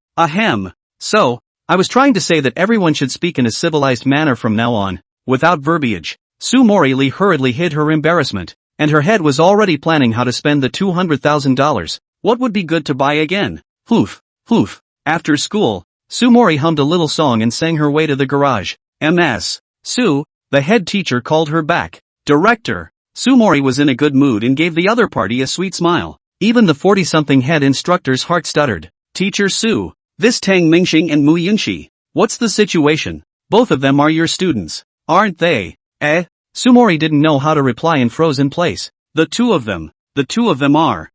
So, I was trying to say that everyone should speak in a civilized manner from now on, without verbiage. Sumori Lee hurriedly hid her embarrassment, and her head was already planning how to spend the $200,000. What would be good to buy again? Floof. After school, Sumori hummed a little song and sang her way to the garage. Ms. Su, the head teacher called her back. Director. Sumori was in a good mood and gave the other party a sweet smile. Even the 40-something head instructor's heart stuttered. Teacher Su, this Tang Mingxing and Mu Yunxi. What's the situation? Both of them are your students, aren't they? Sumori didn't know how to reply and froze in place. The two of them are.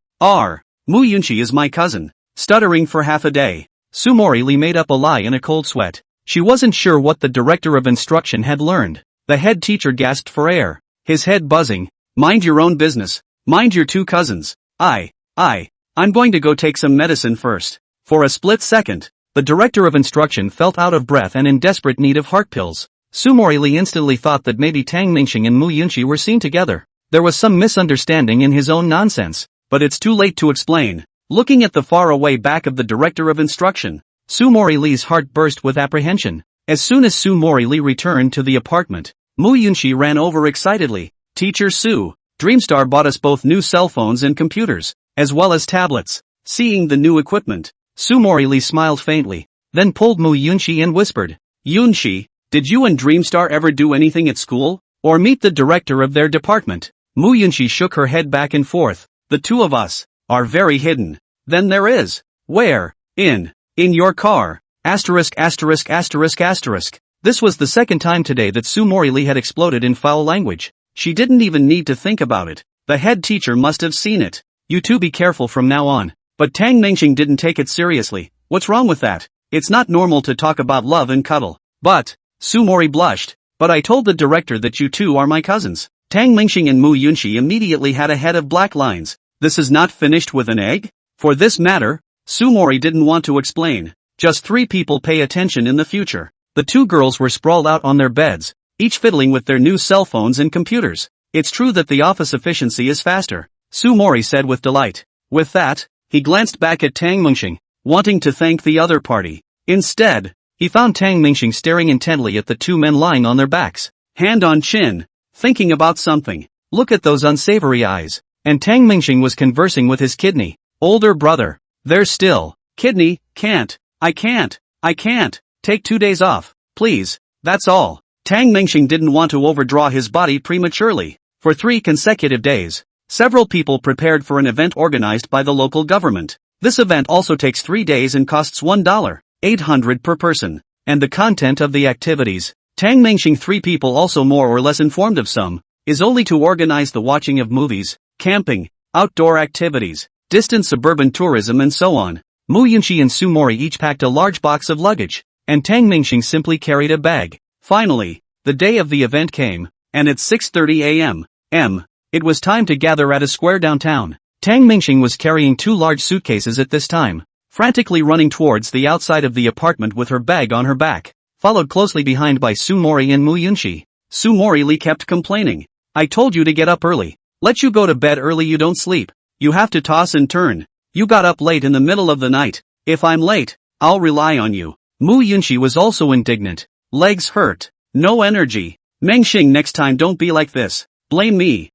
Mu Yunxi is my cousin. Stuttering for half a day, Sumori Lee made up a lie in a cold sweat. She wasn't sure what the director of instruction had learned. The head teacher gasped for air, his head buzzing. Mind your own business. Mind your two cousins. I'm going to go take some medicine first. For a split second, the director of instruction felt out of breath and in desperate need of heart pills. Sumori Lee instantly thought that maybe Tang Mingxing and Mu Yunxi were seen together. There was some misunderstanding in his own nonsense, but it's too late to explain. Looking at the faraway back of the director of instruction, Sumori Lee's heart burst with apprehension. As soon as Sumori Lee returned to the apartment, Mu Yunxi ran over excitedly. Teacher Su, Dreamstar bought us both new cell phones and computers, as well as tablets. Seeing the new equipment, Sumori Lee smiled faintly, then pulled Mu Yunxi and whispered, Yunxi, did you and Dreamstar ever do anything at school? Or meet the director of their department? Mu Yunxi shook her head back and forth. The two of us are very hidden. Then there is. Where? In your car. Asterisk. This was the second time today that Sumori Lee had exploded in foul language. She didn't even need to think about it. The head teacher must have seen it. You two be careful from now on. But Tang Mingxing didn't take it seriously. What's wrong with that? It's not normal to talk about love and cuddle. But, Sumori blushed. But I told the director that you two are my cousins. Tang Mingxing and Mu Yunxi immediately had a head of black lines. This is not finished with an egg? For this matter, Sumori didn't want to explain. Just 3 people pay attention in the future. The 2 girls were sprawled out on their beds, each fiddling with their new cell phones and computers. It's true that the office efficiency is faster, Sumori said with delight. With that, he glanced back at Tang Mingxing, wanting to thank the other party. Instead, he found Tang Mingxing staring intently at the 2 men lying on their backs, hand on chin, thinking about something. Look at those unsavory eyes. And Tang Mingxing was conversing with his kidney, older brother. They're still. Kidney, I can't. Take 2 days off, please. That's all. Tang Mingxing didn't want to overdraw his body prematurely. For 3 consecutive days, several people prepared for an event organized by the local government. This event also takes 3 days and costs $1.800 per person. And the content of the activities, Tang Mingxing 3 people also more or less informed of some, is only to organize the watching of movies, camping, outdoor activities, distant suburban tourism and so on. Mu Yunxi and Sumori each packed a large box of luggage, and Tang Mingxing simply carried a bag. Finally, the day of the event came, and at 6:30 a.m. It was time to gather at a square downtown. Tang Mingxing was carrying 2 large suitcases at this time, frantically running towards the outside of the apartment with her bag on her back, followed closely behind by Sumori and Mu Yunxi. Sumori Lee kept complaining. I told you to get up early. Let you go to bed early, you don't sleep. You have to toss and turn. You got up late in the middle of the night. If I'm late, I'll rely on you. Mu Yunxi was also indignant. Legs hurt. No energy. Mingxing, next time don't be like this. Blame me.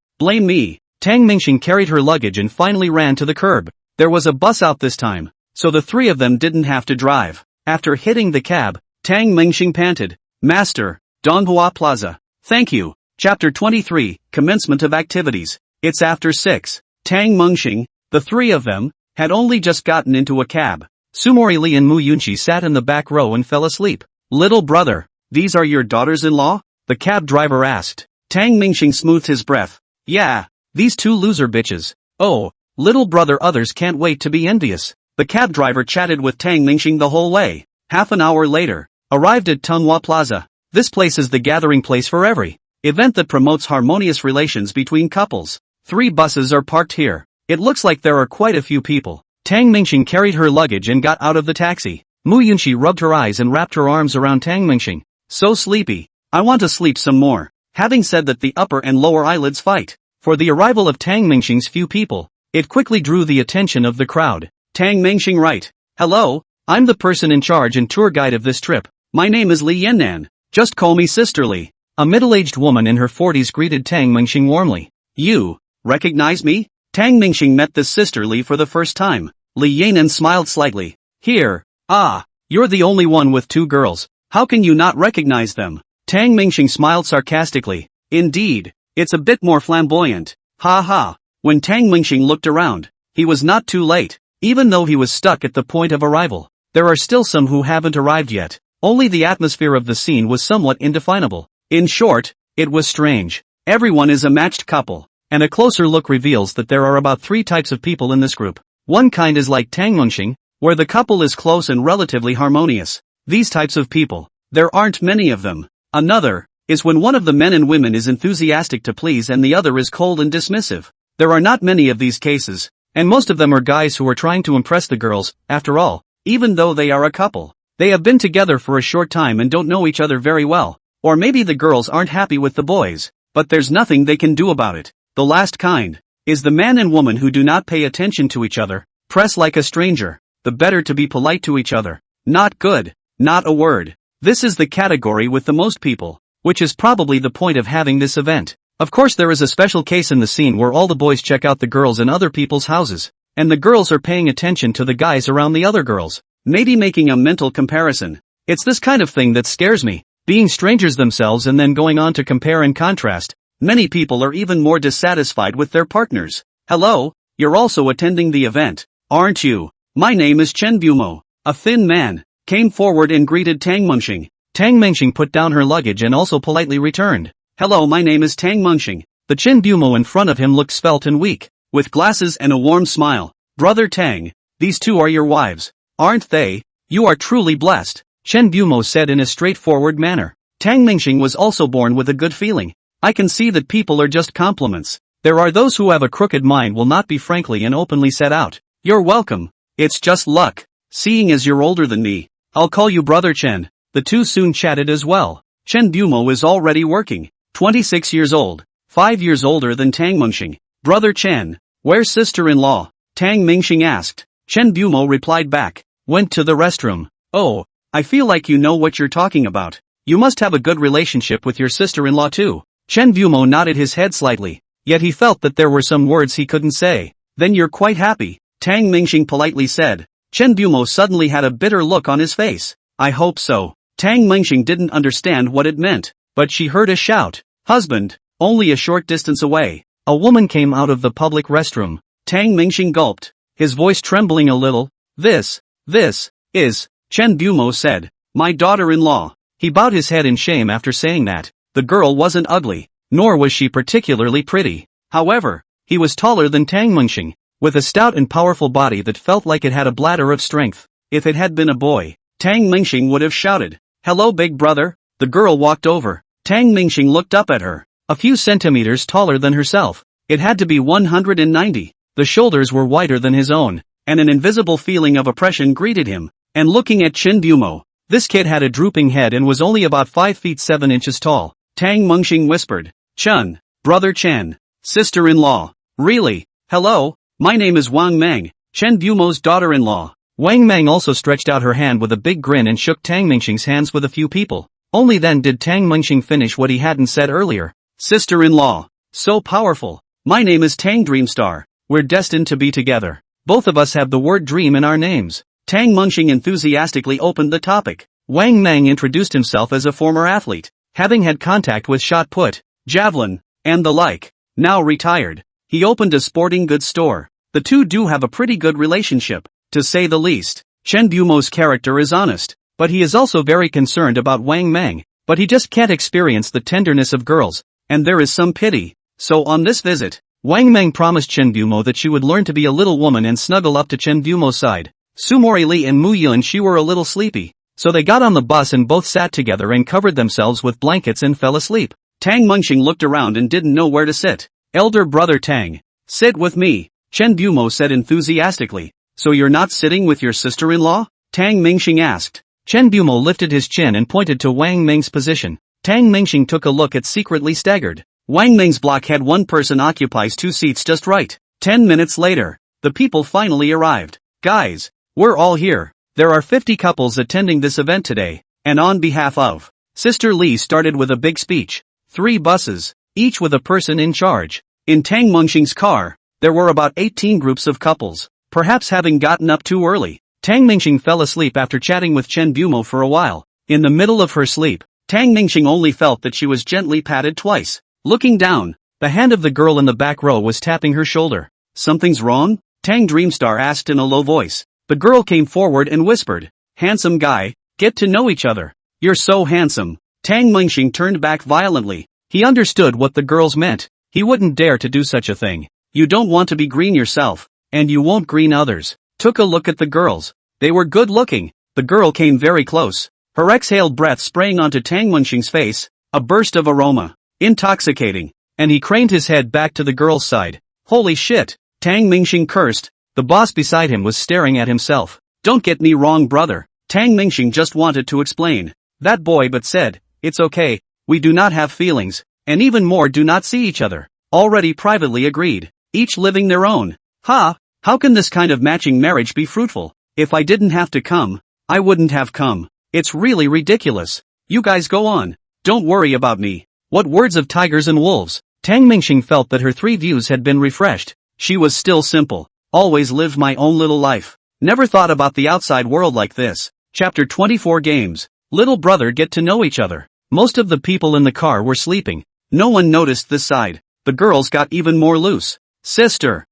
Tang Mingxing carried her luggage and finally ran to the curb. There was a bus out this time, so the 3 of them didn't have to drive. After hitting the cab, Tang Mingxing panted. Master, Donghua Plaza. Thank you. Chapter 23, Commencement of Activities. It's after 6. Tang Mingxing, the 3 of them, had only just gotten into a cab. Sumori Lee and Mu Yunxi sat in the back row and fell asleep. Little brother, these are your daughters-in-law? The cab driver asked. Tang Mingxing smoothed his breath. Yeah, these 2 loser bitches. Oh, little brother, others can't wait to be envious. The cab driver chatted with Tang Mingxing the whole way. Half an hour later, arrived at Donghua Plaza. This place is the gathering place for every event that promotes harmonious relations between couples. 3 buses are parked here. It looks like there are quite a few people. Tang Mingxing carried her luggage and got out of the taxi. Mu Yunxi rubbed her eyes and wrapped her arms around Tang Mingxing. So sleepy. I want to sleep some more. Having said that, the upper and lower eyelids fight. For the arrival of Tang Mingxing's few people, it quickly drew the attention of the crowd. Tang Mingxing, right? Hello, I'm the person in charge and tour guide of this trip. My name is Li Yannan. Just call me Sister Li. A middle-aged woman in her 40s greeted Tang Mingxing warmly. You recognize me? Tang Mingxing met this Sister Li for the first time. Li Yannan smiled slightly. Here. Ah, you're the only one with two girls. How can you not recognize them? Tang Mingxing smiled sarcastically. Indeed, it's a bit more flamboyant. Ha ha. When Tang Mingxing looked around, he was not too late. Even though he was stuck at the point of arrival, there are still some who haven't arrived yet. Only the atmosphere of the scene was somewhat indefinable. In short, it was strange. Everyone is a matched couple, and a closer look reveals that there are about 3 types of people in this group. One kind is like Tang Mingxing, where the couple is close and relatively harmonious. These types of people, there aren't many of them. Another is when one of the men and women is enthusiastic to please and the other is cold and dismissive. There are not many of these cases, and most of them are guys who are trying to impress the girls. After all, even though they are a couple, they have been together for a short time and don't know each other very well. Or maybe the girls aren't happy with the boys, but there's nothing they can do about it. The last kind is the man and woman who do not pay attention to each other, press like a stranger, the better to be polite to each other. Not good, not a word. This is the category with the most people, which is probably the point of having this event. Of course, there is a special case in the scene where all the boys check out the girls in other people's houses, and the girls are paying attention to the guys around the other girls, maybe making a mental comparison. It's this kind of thing that scares me, being strangers themselves and then going on to compare and contrast. Many people are even more dissatisfied with their partners. Hello, you're also attending the event, aren't you? My name is Chen Bumo. A thin man came forward and greeted Tang Mingxing. Tang Mingxing put down her luggage and also politely returned. Hello, my name is Tang Mingxing. The Chen Bumo in front of him looked svelte and weak, with glasses and a warm smile. Brother Tang, these two are your wives, aren't they? You are truly blessed, Chen Bumo said in a straightforward manner. Tang Mingxing was also born with a good feeling. I can see that people are just compliments. There are those who have a crooked mind will not be frankly and openly set out. You're welcome. It's just luck. Seeing as you're older than me, I'll call you Brother Chen. The two soon chatted as well. Chen Bumo is already working. 26 years old. 5 years older than Tang Mingxing. Brother Chen, where's sister-in-law? Tang Mingxing asked. Chen Bumo replied back. Went to the restroom. Oh, I feel like you know what you're talking about. You must have a good relationship with your sister-in-law too. Chen Bumo nodded his head slightly, yet he felt that there were some words he couldn't say. Then you're quite happy, Tang Mingxing politely said. Chen Bumo suddenly had a bitter look on his face. I hope so. Tang Mingxing didn't understand what it meant, but she heard a shout. Husband, only a short distance away. A woman came out of the public restroom. Tang Mingxing gulped, his voice trembling a little. This is, Chen Bumo said, my daughter-in-law. He bowed his head in shame after saying that. The girl wasn't ugly, nor was she particularly pretty. However, he was taller than Tang Mingxing, with a stout and powerful body that felt like it had a bladder of strength. If it had been a boy, Tang Mingxing would have shouted, hello big brother. The girl walked over. Tang Mingxing looked up at her, a few centimeters taller than herself. It had to be 190. The shoulders were wider than his own, and an invisible feeling of oppression greeted him. And looking at Chen Bumo, this kid had a drooping head and was only about 5 feet 7 inches tall. Tang Mingxing whispered, Chen, brother Chen, sister-in-law. Really? Hello, my name is Wang Meng, Chen Bumo's daughter-in-law. Wang Meng also stretched out her hand with a big grin and shook Tang Mingxing's hands with a few people. Only then did Tang Mingxing finish what he hadn't said earlier. Sister-in-law, so powerful. My name is Tang Dreamstar. We're destined to be together. Both of us have the word dream in our names. Tang Mingxing enthusiastically opened the topic. Wang Meng introduced himself as a former athlete, having had contact with shot put, javelin, and the like. Now retired. He opened a sporting goods store. The two do have a pretty good relationship, to say the least. Chen Bumo's character is honest, but he is also very concerned about Wang Meng, but he just can't experience the tenderness of girls, and there is some pity. So on this visit, Wang Meng promised Chen Bumo that she would learn to be a little woman and snuggle up to Chen Bumo's side. Sumori Li and Mu Yunxi were a little sleepy, so they got on the bus and both sat together and covered themselves with blankets and fell asleep. Tang Mingxing looked around and didn't know where to sit. Elder brother Tang, sit with me, Chen Bumo said enthusiastically. So you're not sitting with your sister-in-law? Tang Mingxing asked. Chen Bumo lifted his chin and pointed to Wang Ming's position. Tang Mingxing took a look at secretly staggered. Wang Ming's block had one person occupies 2 seats just right. 10 minutes later, the people finally arrived. Guys, we're all here. There are 50 couples attending this event today, and on behalf of Sister Li started with a big speech. 3 buses, each with a person in charge. In Tang Mingxing's car, there were about 18 groups of couples, perhaps having gotten up too early. Tang Mingxing fell asleep after chatting with Chen Bumo for a while. In the middle of her sleep, Tang Mingxing only felt that she was gently patted twice. Looking down, the hand of the girl in the back row was tapping her shoulder. Something's wrong? Tang Dreamstar asked in a low voice. The girl came forward and whispered, "Handsome guy, get to know each other. You're so handsome." Tang Mingxing turned back violently. He understood what the girls meant. He wouldn't dare to do such a thing. You don't want to be green yourself, and you won't green others. Took a look at the girls. They were good looking. The girl came very close. Her exhaled breath spraying onto Tang Mingxing's face, a burst of aroma. Intoxicating. And he craned his head back to the girl's side. Holy shit! Tang Mingxing cursed. The boss beside him was staring at himself. Don't get me wrong, brother. Tang Mingxing just wanted to explain that boy but said, it's okay, we do not have feelings, and even more do not see each other. Already privately agreed. Each living their own. Ha! How can this kind of matching marriage be fruitful? If I didn't have to come, I wouldn't have come. It's really ridiculous. You guys go on. Don't worry about me. What words of tigers and wolves? Tang Mingxing felt that her 3 views had been refreshed. She was still simple. Always lived my own little life. Never thought about the outside world like this. Chapter 24 Games. Little brother get to know each other. Most of the people in the car were sleeping. No one noticed this side. The girls got even more loose. Sister,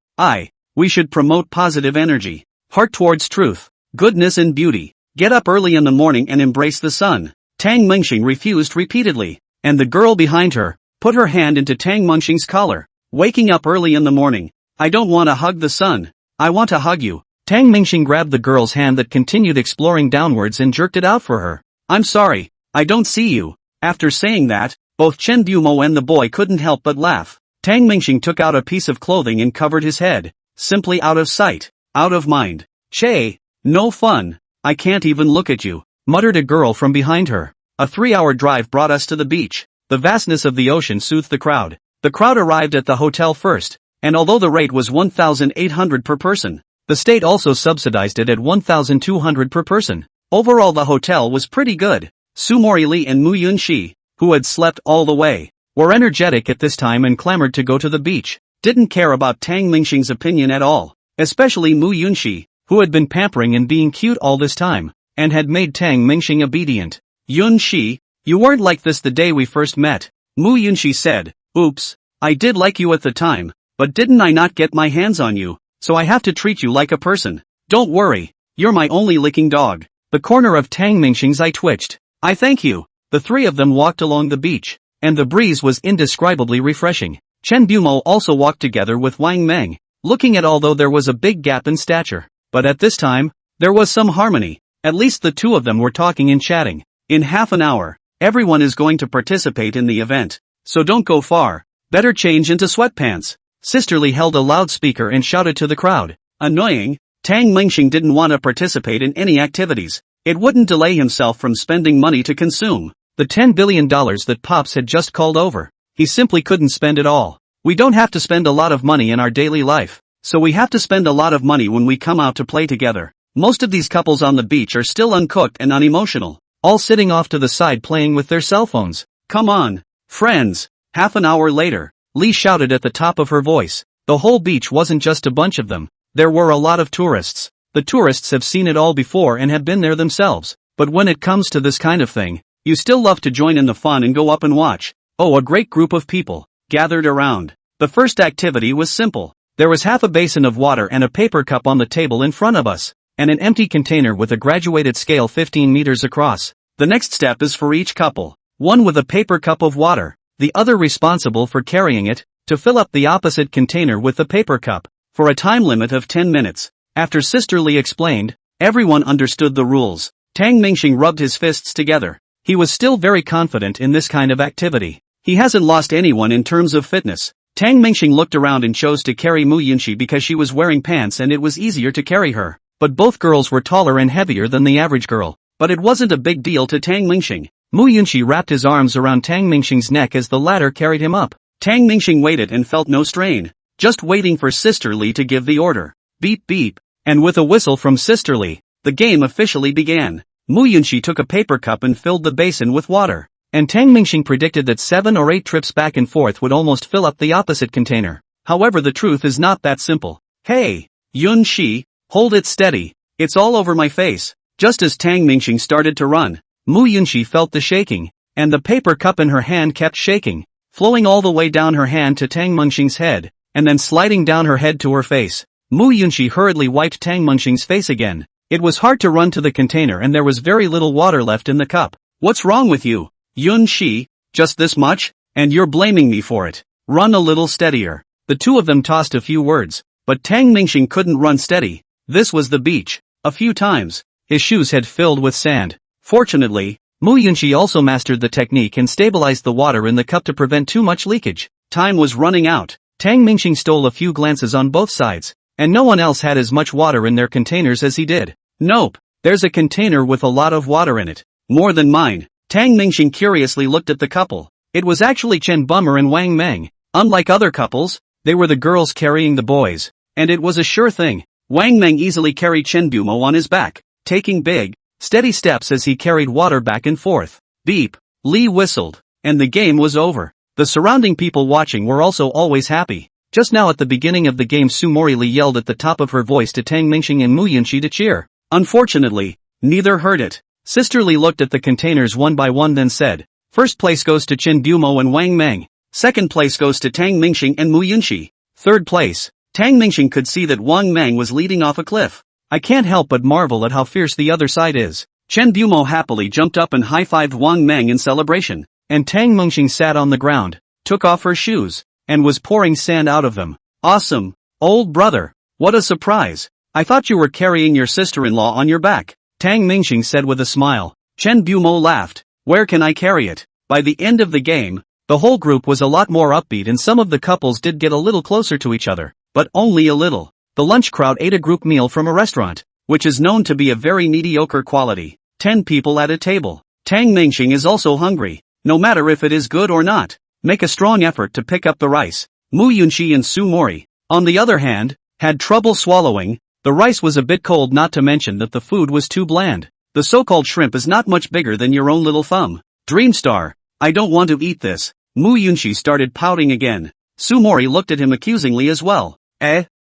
we should promote positive energy. Heart towards truth, goodness and beauty. Get up early in the morning and embrace the sun. Tang Mingxing refused repeatedly. And the girl behind her put her hand into Tang Mingxing's collar. Waking up early in the morning. I don't want to hug the sun. I want to hug you. Tang Mingxing grabbed the girl's hand that continued exploring downwards and jerked it out for her. I'm sorry, I don't see you. After saying that, both Chen Bumo and the boy couldn't help but laugh. Tang Mingxing took out a piece of clothing and covered his head. Simply out of sight, out of mind. Che, no fun. I can't even look at you, muttered a girl from behind her. A 3-hour drive brought us to the beach. The vastness of the ocean soothed the crowd. The crowd arrived at the hotel first, and although the rate was 1,800 per person, the state also subsidized it at 1,200 per person. Overall the hotel was pretty good. Sumori Li and Mu Yunxi, who had slept all the way, were energetic at this time and clamored to go to the beach. Didn't care about Tang Mingxing's opinion at all, especially Mu Yunxi, who had been pampering and being cute all this time, and had made Tang Mingxing obedient. Yunxi, you weren't like this the day we first met. Mu Yunxi said, oops, I did like you at the time, but didn't I not get my hands on you, so I have to treat you like a person. Don't worry, you're my only licking dog. The corner of Tang Mingxing's eye twitched. I thank you. The 3 of them walked along the beach, and the breeze was indescribably refreshing. Chen Bumo also walked together with Wang Meng, looking at although there was a big gap in stature, but at this time, there was some harmony. At least the 2 of them were talking and chatting. In half an hour, everyone is going to participate in the event, so don't go far. Better change into sweatpants. Sister Li held a loudspeaker and shouted to the crowd. Annoying, Tang Mingxing didn't want to participate in any activities. It wouldn't delay himself from spending money to consume the $10 billion that Pops had just called over. He simply couldn't spend it all. We don't have to spend a lot of money in our daily life, so we have to spend a lot of money when we come out to play together. Most of these couples on the beach are still uncooked and unemotional, all sitting off to the side playing with their cell phones. Come on, friends. Half an hour later, Li shouted at the top of her voice. The whole beach wasn't just a bunch of them. There were a lot of tourists. The tourists have seen it all before and have been there themselves. But when it comes to this kind of thing, you still love to join in the fun and go up and watch. Oh, a great group of people gathered around. The first activity was simple. There was half a basin of water and a paper cup on the table in front of us, and an empty container with a graduated scale 15 meters across. The next step is for each couple, one with a paper cup of water, the other responsible for carrying it, to fill up the opposite container with the paper cup, for a time limit of 10 minutes. After Sister Li explained, everyone understood the rules. Tang Mingxing rubbed his fists together. He was still very confident in this kind of activity. He hasn't lost anyone in terms of fitness. Tang Mingxing looked around and chose to carry Mu Yunxi because she was wearing pants and it was easier to carry her. But both girls were taller and heavier than the average girl. But it wasn't a big deal to Tang Mingxing. Mu Yunxi wrapped his arms around Tang Mingxing's neck as the latter carried him up. Tang Mingxing waited and felt no strain, just waiting for Sister Li to give the order. Beep beep. And with a whistle from Sister Li, the game officially began. Mu Yunxi took a paper cup and filled the basin with water. And Tang Mingxing predicted that 7 or 8 trips back and forth would almost fill up the opposite container. However, the truth is not that simple. Hey, Yunxi, hold it steady. It's all over my face. Just as Tang Mingxing started to run, Mu Yunxi felt the shaking, and the paper cup in her hand kept shaking, flowing all the way down her hand to Tang Mingxing's head, and then sliding down her head to her face. Mu Yunxi hurriedly wiped Tang Mingxing's face again. It was hard to run to the container and there was very little water left in the cup. What's wrong with you, Yunxi? Just this much? And you're blaming me for it. Run a little steadier. The two of them tossed a few words, but Tang Mingxing couldn't run steady. This was the beach. A few times, his shoes had filled with sand. Fortunately, Mu Yunxi also mastered the technique and stabilized the water in the cup to prevent too much leakage. Time was running out. Tang Mingxing stole a few glances on both sides, and no one else had as much water in their containers as he did. Nope, there's a container with a lot of water in it. More than mine. Tang Mingxing curiously looked at the couple. It was actually Chen Bummer and Wang Meng. Unlike other couples, they were the girls carrying the boys. And it was a sure thing. Wang Meng easily carried Chen Bumo on his back, taking big, steady steps as he carried water back and forth. Beep. Li whistled, and the game was over. The surrounding people watching were also always happy. Just now at the beginning of the game, Sumori Li yelled at the top of her voice to Tang Mingxing and Mu Yunxi to cheer. Unfortunately, neither heard it. Sister Li looked at the containers one by one, then said, "First place goes to Chen Bumo and Wang Meng. Second place goes to Tang Mingxing and Mu Yunxi. Third place." Tang Mingxing could see that Wang Meng was leading off a cliff. I can't help but marvel at how fierce the other side is. Chen Bumo happily jumped up and high-fived Wang Meng in celebration. And Tang Mingxing sat on the ground, took off her shoes, and was pouring sand out of them. Awesome, old brother. What a surprise. I thought you were carrying your sister-in-law on your back, Tang Mingxing said with a smile. Chen Bumo laughed. Where can I carry it? By the end of the game, the whole group was a lot more upbeat and some of the couples did get a little closer to each other, but only a little. The lunch crowd ate a group meal from a restaurant, which is known to be a very mediocre quality. 10 people at a table. Tang Mingxing is also hungry. No matter if it is good or not, make a strong effort to pick up the rice. Mu Yunxi and Su Mori, on the other hand, had trouble swallowing. The rice was a bit cold, not to mention that the food was too bland. The so-called shrimp is not much bigger than your own little thumb. Dreamstar, I don't want to eat this. Mu Yunxi started pouting again. Su Mori looked at him accusingly as well.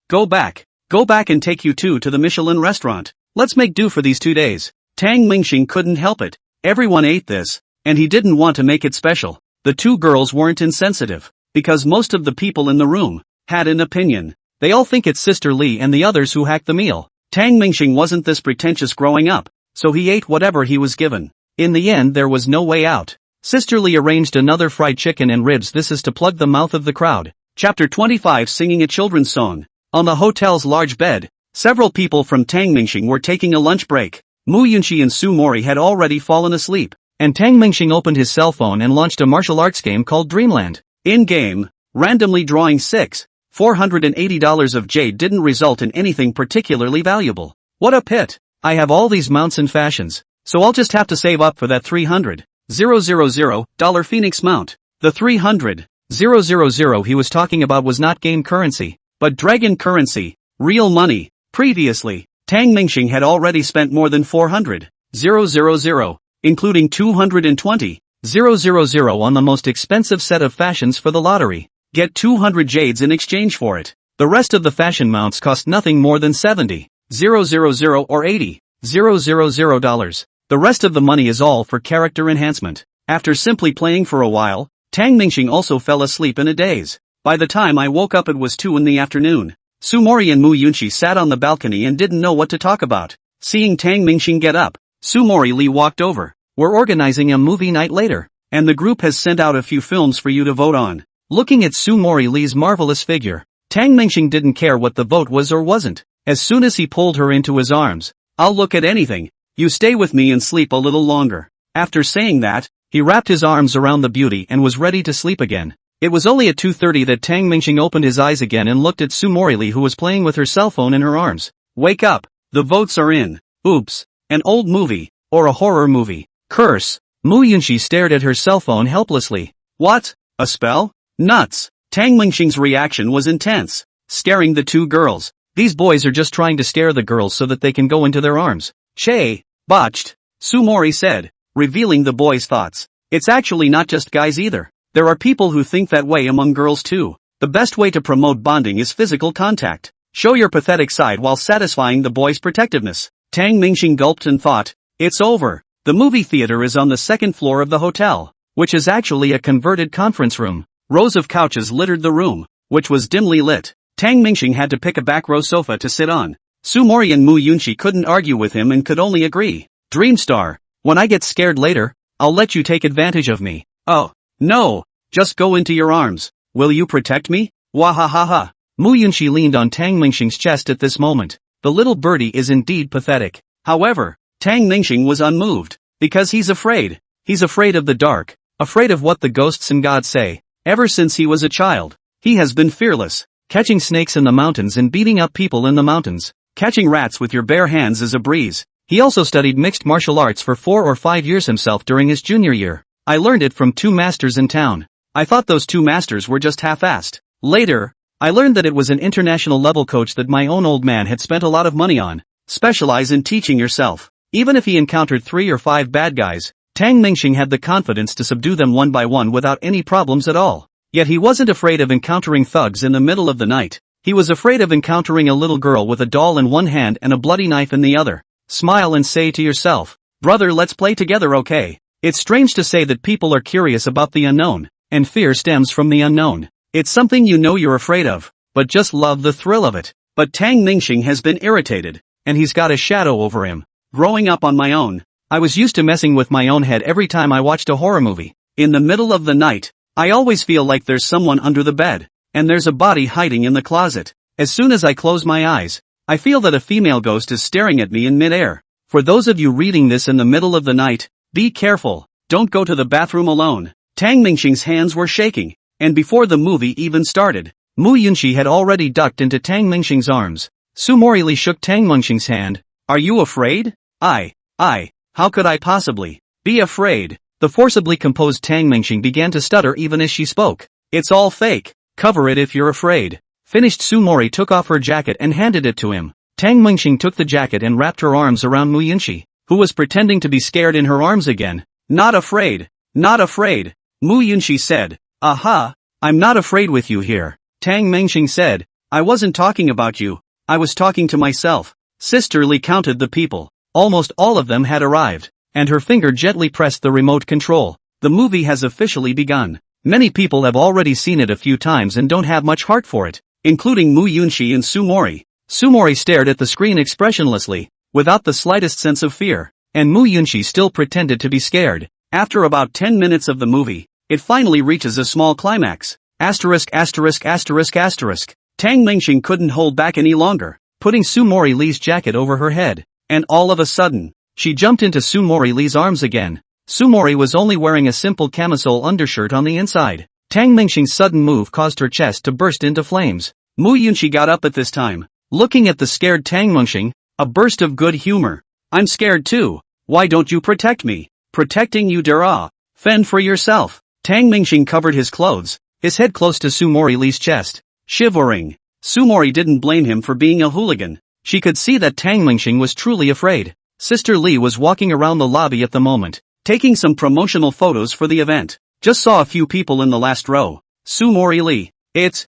Go back. Go back and take you two to the Michelin restaurant. Let's make do for these 2 days. Tang Mingxing couldn't help it. Everyone ate this, and he didn't want to make it special. The two girls weren't insensitive, because most of the people in the room had an opinion. They all think it's Sister Li and the others who hacked the meal. Tang Mingxing wasn't this pretentious growing up, so he ate whatever he was given. In the end, there was no way out. Sister Li arranged another fried chicken and ribs. This is to plug the mouth of the crowd. Chapter 25, singing a children's song. On the hotel's large bed, several people from Tang Mingxing were taking a lunch break. Mu Yunxi and Su Mori had already fallen asleep, and Tang Mingxing opened his cell phone and launched a martial arts game called Dreamland. In-game, randomly drawing $480 of jade didn't result in anything particularly valuable. What a pit. I have all these mounts and fashions, so I'll just have to save up for that $300,000 Phoenix mount. The $300,000 he was talking about was not game currency, but dragon currency, real money. Previously, Tang Mingxing had already spent more than $400,000, including $220,000 on the most expensive set of fashions for the lottery. Get 200 jades in exchange for it. The rest of the fashion mounts cost nothing more than $70,000 or $80,000. The rest of the money is all for character enhancement. After simply playing for a while, Tang Mingxing also fell asleep in a daze. By the time I woke up it was 2 in the afternoon. Su Mori and Mu Yunxi sat on the balcony and didn't know what to talk about. Seeing Tang Mingxing get up, Su Mori Li walked over. We're organizing a movie night later, and the group has sent out a few films for you to vote on. Looking at Su Mori Li's marvelous figure, Tang Mingxing didn't care what the vote was or wasn't. As soon as he pulled her into his arms, I'll look at anything. You stay with me and sleep a little longer. After saying that, he wrapped his arms around the beauty and was ready to sleep again. It was only at 2:30 that Tang Mingxing opened his eyes again and looked at Sumori Lee, who was playing with her cell phone in her arms. Wake up, the votes are in. Oops, an old movie, or a horror movie. Curse. Mu Yunxi stared at her cell phone helplessly. What? A spell? Nuts. Tang Mingxing's reaction was intense, scaring the two girls. These boys are just trying to scare the girls so that they can go into their arms. Che. Botched. Sumori said, revealing the boys' thoughts. It's actually not just guys either. There are people who think that way among girls too. The best way to promote bonding is physical contact. Show your pathetic side while satisfying the boys' protectiveness. Tang Mingxing gulped and thought, it's over. The movie theater is on the second floor of the hotel, which is actually a converted conference room. Rows of couches littered the room, which was dimly lit. Tang Mingxing had to pick a back row sofa to sit on. Sumori and Mu Yunxi couldn't argue with him and could only agree. Dreamstar, when I get scared later, I'll let you take advantage of me. Oh, no, just go into your arms. Will you protect me? Wahahaha. Mu Yunxi leaned on Tang Mingxing's chest at this moment. The little birdie is indeed pathetic. However, Tang Mingxing was unmoved, because he's afraid. He's afraid of the dark, afraid of what the ghosts and gods say. Ever since he was a child, he has been fearless, catching snakes in the mountains and beating up people in the mountains. Catching rats with your bare hands is a breeze. He also studied mixed martial arts for 4 or 5 years himself during his junior year. I learned it from 2 masters in town. I thought those 2 masters were just half-assed. Later, I learned that it was an international level coach that my own old man had spent a lot of money on. Specialize in teaching yourself. Even if he encountered 3 or 5 bad guys, Tang Mingxing had the confidence to subdue them one by one without any problems at all. Yet he wasn't afraid of encountering thugs in the middle of the night. He was afraid of encountering a little girl with a doll in one hand and a bloody knife in the other. Smile and say to yourself, brother, let's play together, okay? It's strange to say that people are curious about the unknown, and fear stems from the unknown. It's something you know you're afraid of, but just love the thrill of it. But Tang Mingxing has been irritated, and he's got a shadow over him. Growing up on my own, I was used to messing with my own head every time I watched a horror movie. In the middle of the night, I always feel like there's someone under the bed, and there's a body hiding in the closet. As soon as I close my eyes, I feel that a female ghost is staring at me in midair. For those of you reading this in the middle of the night, be careful, don't go to the bathroom alone. Tang Mingxing's hands were shaking, and before the movie even started, Mu Yunxi had already ducked into Tang Mingxing's arms. Sumori Lee shook Tang Mingxing's hand. Are you afraid? How could I possibly be afraid? The forcibly composed Tang Mingxing began to stutter even as she spoke. It's all fake. Cover it if you're afraid. Finished. Sumori took off her jacket and handed it to him. Tang Mingxing took the jacket and wrapped her arms around Mu Yunxi, who was pretending to be scared in her arms again. Not afraid. Not afraid. Mu Yunxi said. Aha, I'm not afraid with you here. Tang Mingxing said. I wasn't talking about you. I was talking to myself. Sister Lee counted the people. Almost all of them had arrived, and her finger gently pressed the remote control. The movie has officially begun. Many people have already seen it a few times and don't have much heart for it, including Mu Yunxi and Sumori. Sumori stared at the screen expressionlessly, without the slightest sense of fear, and Mu Yunxi still pretended to be scared. After about 10 minutes of the movie, it finally reaches a small climax. Asterisk. Tang Mingxing couldn't hold back any longer, putting Sumori Lee's jacket over her head. And all of a sudden, she jumped into Sumori Lee's arms again. Sumori was only wearing a simple camisole undershirt on the inside. Tang Mingxing's sudden move caused her chest to burst into flames. Mu Yunxi got up at this time, looking at the scared Tang Mingxing, a burst of good humor. I'm scared too. Why don't you protect me? Protecting you, Dara. Fend for yourself. Tang Mingxing covered his clothes, his head close to Sumori Lee's chest, shivering. Sumori didn't blame him for being a hooligan. She could see that Tang Mingxing was truly afraid. Sister Lee was walking around the lobby at the moment, taking some promotional photos for the event. Just saw a few people in the last row. Sumori Lee. It's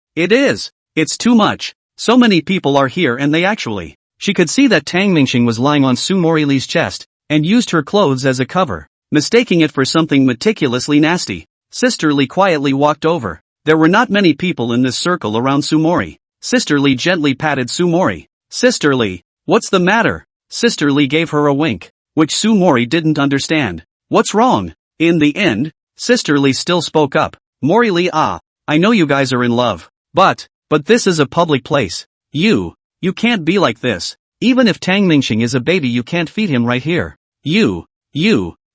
too much. So many people are here and they actually. She could see that Tang Mingxing was lying on Sumori Lee's chest, and used her clothes as a cover, mistaking it for something meticulously nasty. Sister Lee quietly walked over. There were not many people in this circle around Sumori. Sister Lee gently patted Sumori. Sister Lee, what's the matter? Sister Lee gave her a wink, which Sumori didn't understand. What's wrong? In the end, Sister Lee still spoke up. Mori Lee, I know you guys are in love, but this is a public place. You can't be like this. Even if Tang Mingxing is a baby, you can't feed him right here. You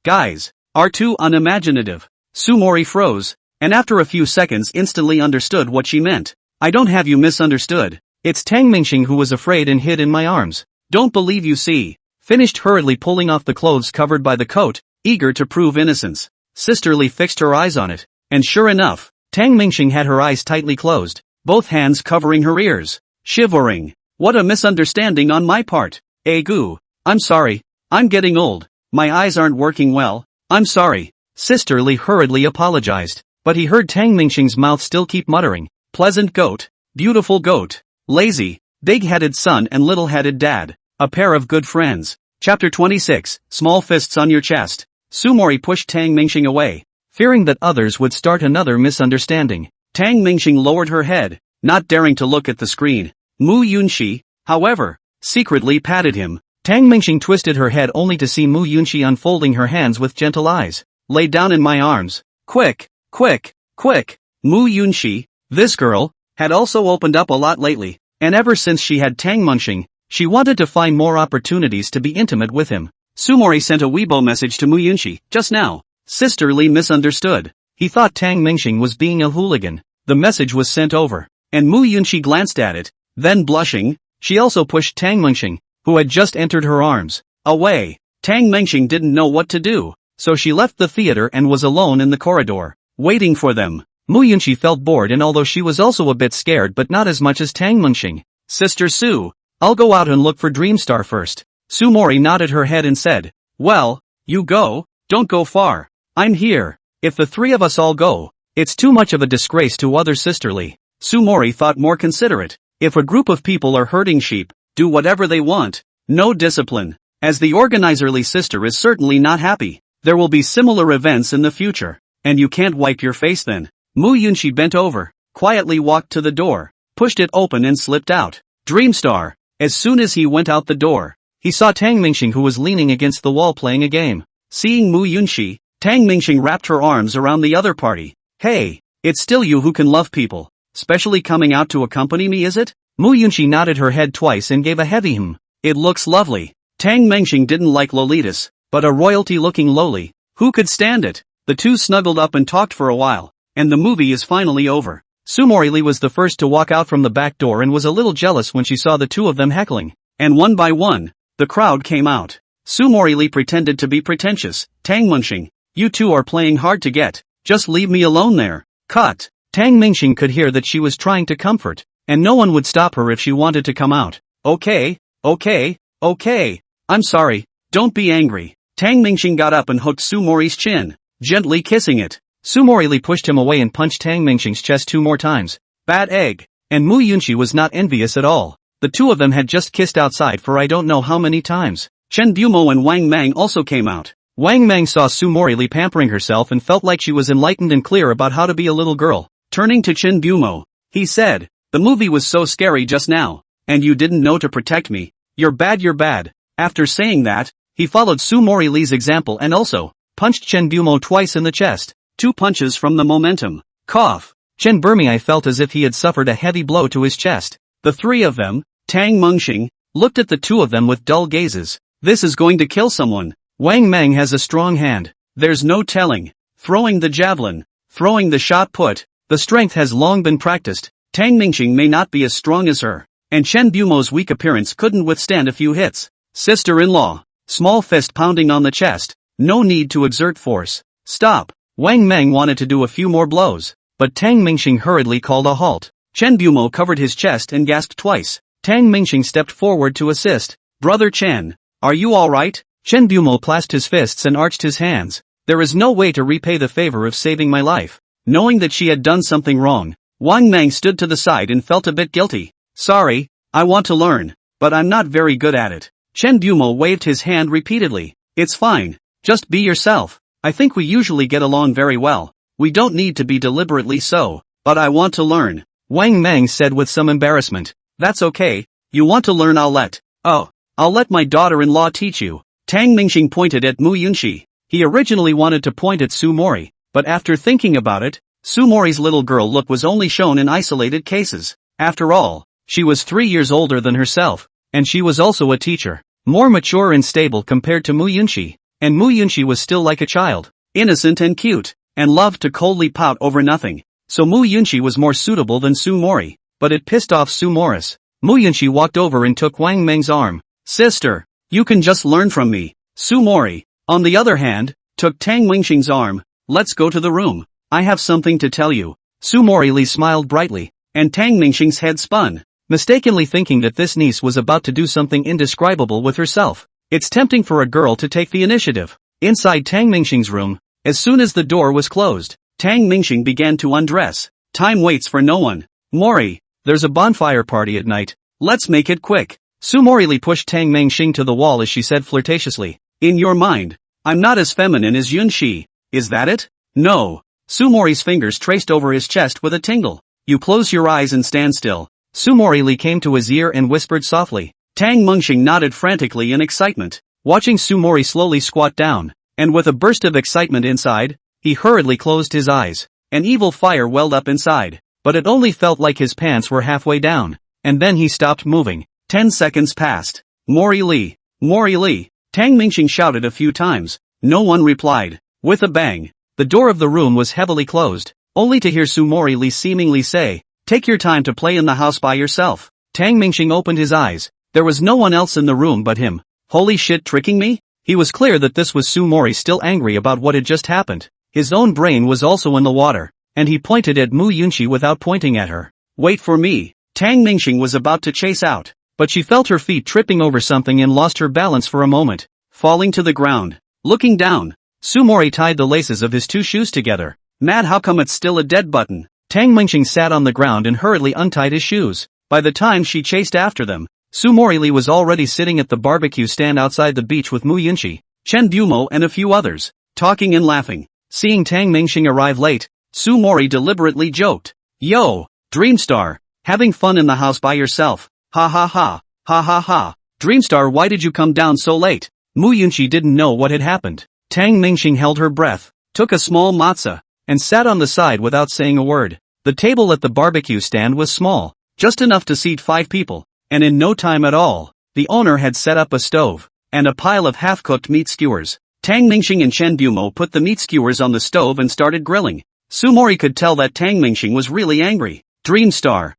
guys, are too unimaginative. Sumori froze. and after a few seconds instantly understood what she meant. I don't have you misunderstood. It's Tang Mingxing who was afraid and hid in my arms. Don't believe you see. Finished hurriedly pulling off the clothes covered by the coat, eager to prove innocence. Sister Li fixed her eyes on it, and sure enough, Tang Mingxing had her eyes tightly closed, both hands covering her ears. Shivering. What a misunderstanding on my part. Goo. I'm sorry. I'm getting old. My eyes aren't working well. I'm sorry. Sister Li hurriedly apologized, but he heard Tang Mingxing's mouth still keep muttering. Pleasant goat. Beautiful goat. Lazy. Big-headed son and little-headed dad. A pair of good friends. Chapter 26, Small Fists on Your Chest. Sumori pushed Tang Mingxing away, fearing that others would start another misunderstanding. Tang Mingxing lowered her head, not daring to look at the screen. Mu Yunxi, however, secretly patted him. Tang Mingxing twisted her head only to see Mu Yunxi unfolding her hands with gentle eyes. Lay down in my arms. Quick, quick, quick. Mu Yunxi, this girl, had also opened up a lot lately, and ever since she had Tang Mingxing, she wanted to find more opportunities to be intimate with him. Sumori sent a Weibo message to Mu Yunxi, just now. Sister Li misunderstood. He thought Tang Mingxing was being a hooligan. The message was sent over, and Mu Yunxi glanced at it, then blushing, she also pushed Tang Mingxing, who had just entered her arms, away. Tang Mingxing didn't know what to do, so she left the theater and was alone in the corridor, waiting for them. Mu Yunxi felt bored, and although she was also a bit scared, but not as much as Tang Mingxing. Sister Su, I'll go out and look for Dreamstar first. Sumori nodded her head and said, well, you go, don't go far. I'm here. If the three of us all go, it's too much of a disgrace to other sisterly. Sumori thought more considerate. If a group of people are herding sheep, do whatever they want. No discipline. As the organizerly sister is certainly not happy. There will be similar events in the future. And you can't wipe your face then. Mu Yunxi bent over, quietly walked to the door, pushed it open and slipped out. Dreamstar. As soon as he went out the door, he saw Tang Mingxing, who was leaning against the wall playing a game. Seeing Mu Yunxi, Tang Mingxing wrapped her arms around the other party. Hey, it's still you who can love people. Specially coming out to accompany me, is it? Mu Yunxi nodded her head twice and gave a heavy hum. It looks lovely. Tang Mingxing didn't like lolitas, but a royalty-looking loli. Who could stand it? The two snuggled up and talked for a while, and the movie is finally over. Sumori Li was the first to walk out from the back door and was a little jealous when she saw the two of them heckling. And one by one, the crowd came out. Sumori Li pretended to be pretentious. Tang Mingxing, you two are playing hard to get. Just leave me alone there. Cut. Tang Mingxing could hear that she was trying to comfort, and no one would stop her if she wanted to come out. Okay, okay, okay. I'm sorry, don't be angry. Tang Mingxing got up and hooked Sumori's chin, gently kissing it. Sumori Li pushed him away and punched Tang Mingxing's chest 2 more times. Bad egg. And Mu Yunxi was not envious at all. The two of them had just kissed outside for I don't know how many times. Chen Bumo and Wang Mang also came out. Wang Mang saw Sumori Li pampering herself and felt like she was enlightened and clear about how to be a little girl. Turning to Chen Bumo, he said, the movie was so scary just now, and you didn't know to protect me. You're bad, you're bad. After saying that, he followed Sumori Li's example and also punched Chen Bumo twice in the chest. 2 punches from the momentum. Cough. Chen Burmei felt as if he had suffered a heavy blow to his chest. The three of them, Tang Mingxing, looked at the two of them with dull gazes. This is going to kill someone. Wang Mang has a strong hand. There's no telling. Throwing the javelin. Throwing the shot put. The strength has long been practiced. Tang Mingxing may not be as strong as her. And Chen Bumo's weak appearance couldn't withstand a few hits. Sister-in-law. Small fist pounding on the chest. No need to exert force. Stop. Wang Mang wanted to do a few more blows, but Tang Mingxing hurriedly called a halt. Chen Bumo covered his chest and gasped twice. Tang Mingxing stepped forward to assist. Brother Chen, are you alright? Chen Bumo clasped his fists and arched his hands. There is no way to repay the favor of saving my life. Knowing that she had done something wrong, Wang Mang stood to the side and felt a bit guilty. Sorry, I want to learn, but I'm not very good at it. Chen Bumo waved his hand repeatedly. It's fine. Just be yourself. I think we usually get along very well. We don't need to be deliberately so, but I want to learn. Wang Mang said with some embarrassment. That's okay. You want to learn, I'll let my daughter-in-law teach you. Tang Mingxing pointed at Mu Yunxi. He originally wanted to point at Sumori, but after thinking about it, Sumori's little girl look was only shown in isolated cases. After all, she was 3 years older than herself, and she was also a teacher, more mature and stable compared to Mu Yunxi. And Mu Yunxi was still like a child, innocent and cute. and loved to coldly pout over nothing. So Mu Yunchi was more suitable than Su Mori, but it pissed off Su Morris. Mu Yunchi walked over and took Wang Meng's arm. Sister, you can just learn from me. Su Mori, on the other hand, took Tang Mingxing's arm. Let's go to the room. I have something to tell you. Su Mori Li smiled brightly, and Tang Mingxing's head spun, mistakenly thinking that this niece was about to do something indescribable with herself. It's tempting for a girl to take the initiative. Inside Tang Mingxing's room, as soon as the door was closed, Tang Mingxing began to undress. Time waits for no one. Mori, there's a bonfire party at night. Let's make it quick. Su Mori Li pushed Tang Mingxing to the wall as she said flirtatiously. In your mind, I'm not as feminine as Yun Shi. Is that it? No. Su Mori's fingers traced over his chest with a tingle. You close your eyes and stand still. Su Mori Li came to his ear and whispered softly. Tang Mingxing nodded frantically in excitement, watching Su Mori slowly squat down, and with a burst of excitement inside, he hurriedly closed his eyes. An evil fire welled up inside, but it only felt like his pants were halfway down, and then he stopped moving. 10 seconds passed. Mori Li, Tang Mingxing shouted a few times. No one replied. With a bang, the door of the room was heavily closed, only to hear Su Mori Li seemingly say, take your time to play in the house by yourself. Tang Mingxing opened his eyes. There was no one else in the room but him. Holy shit, tricking me? He was clear that this was Su Mori still angry about what had just happened. His own brain was also in the water, and he pointed at Mu Yunchi without pointing at her. Wait for me. Tang Mingxing was about to chase out, but she felt her feet tripping over something and lost her balance for a moment, falling to the ground. Looking down, Su Mori tied the laces of his two shoes together. Mad, how come it's still a dead button? Tang Mingxing sat on the ground and hurriedly untied his shoes. By the time she chased after them, Su Mori Li was already sitting at the barbecue stand outside the beach with Mu Yunchi, Chen Bumo and a few others, talking and laughing. Seeing Tang Mingxing arrive late, Su Mori deliberately joked. Yo, Dreamstar, having fun in the house by yourself. Ha ha ha, ha ha ha. Dreamstar, why did you come down so late? Mu Yunchi didn't know what had happened. Tang Mingxing held her breath, took a small matzah, and sat on the side without saying a word. The table at the barbecue stand was small, just enough to seat 5 people, and in no time at all, the owner had set up a stove, and a pile of half-cooked meat skewers. Tang Mingxing and Chen Bumo put the meat skewers on the stove and started grilling. Su Mori could tell that Tang Mingxing was really angry. Dreamstar,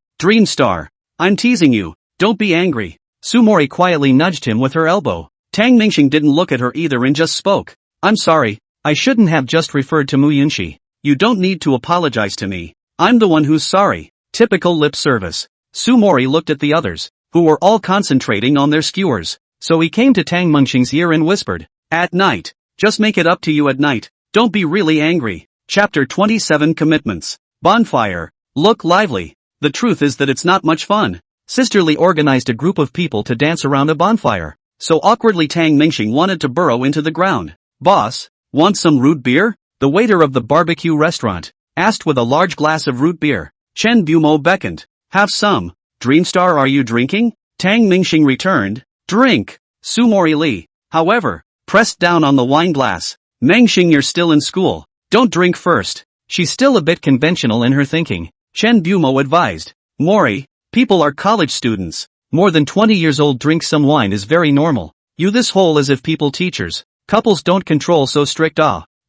I'm teasing you, don't be angry. Su Mori quietly nudged him with her elbow. Tang Mingxing didn't look at her either and just spoke. I'm sorry, I shouldn't have just referred to Mu Yunchi. You don't need to apologize to me. I'm the one who's sorry. Typical lip service. Su Mori looked at the others, who were all concentrating on their skewers, so he came to Tang Mingxing's ear and whispered. At night. Just make it up to you at night. Don't be really angry. Chapter 27 Commitments. Bonfire. Look lively. The truth is that it's not much fun. Sisterly organized a group of people to dance around a bonfire. So awkwardly Tang Mingxing wanted to burrow into the ground. Boss, want some root beer? The waiter of the barbecue restaurant asked with a large glass of root beer. Chen Bumo beckoned. Have some. Dreamstar, are you drinking? Tang Mingxing returned. Drink. Su Mori Li, however, pressed down on the wine glass. Mengxing, you're still in school. Don't drink first. She's still a bit conventional in her thinking. Chen Bumo advised. Mori, people are college students. More than 20 years old drink some wine is very normal. You this whole as if people teachers. Couples don't control so strict.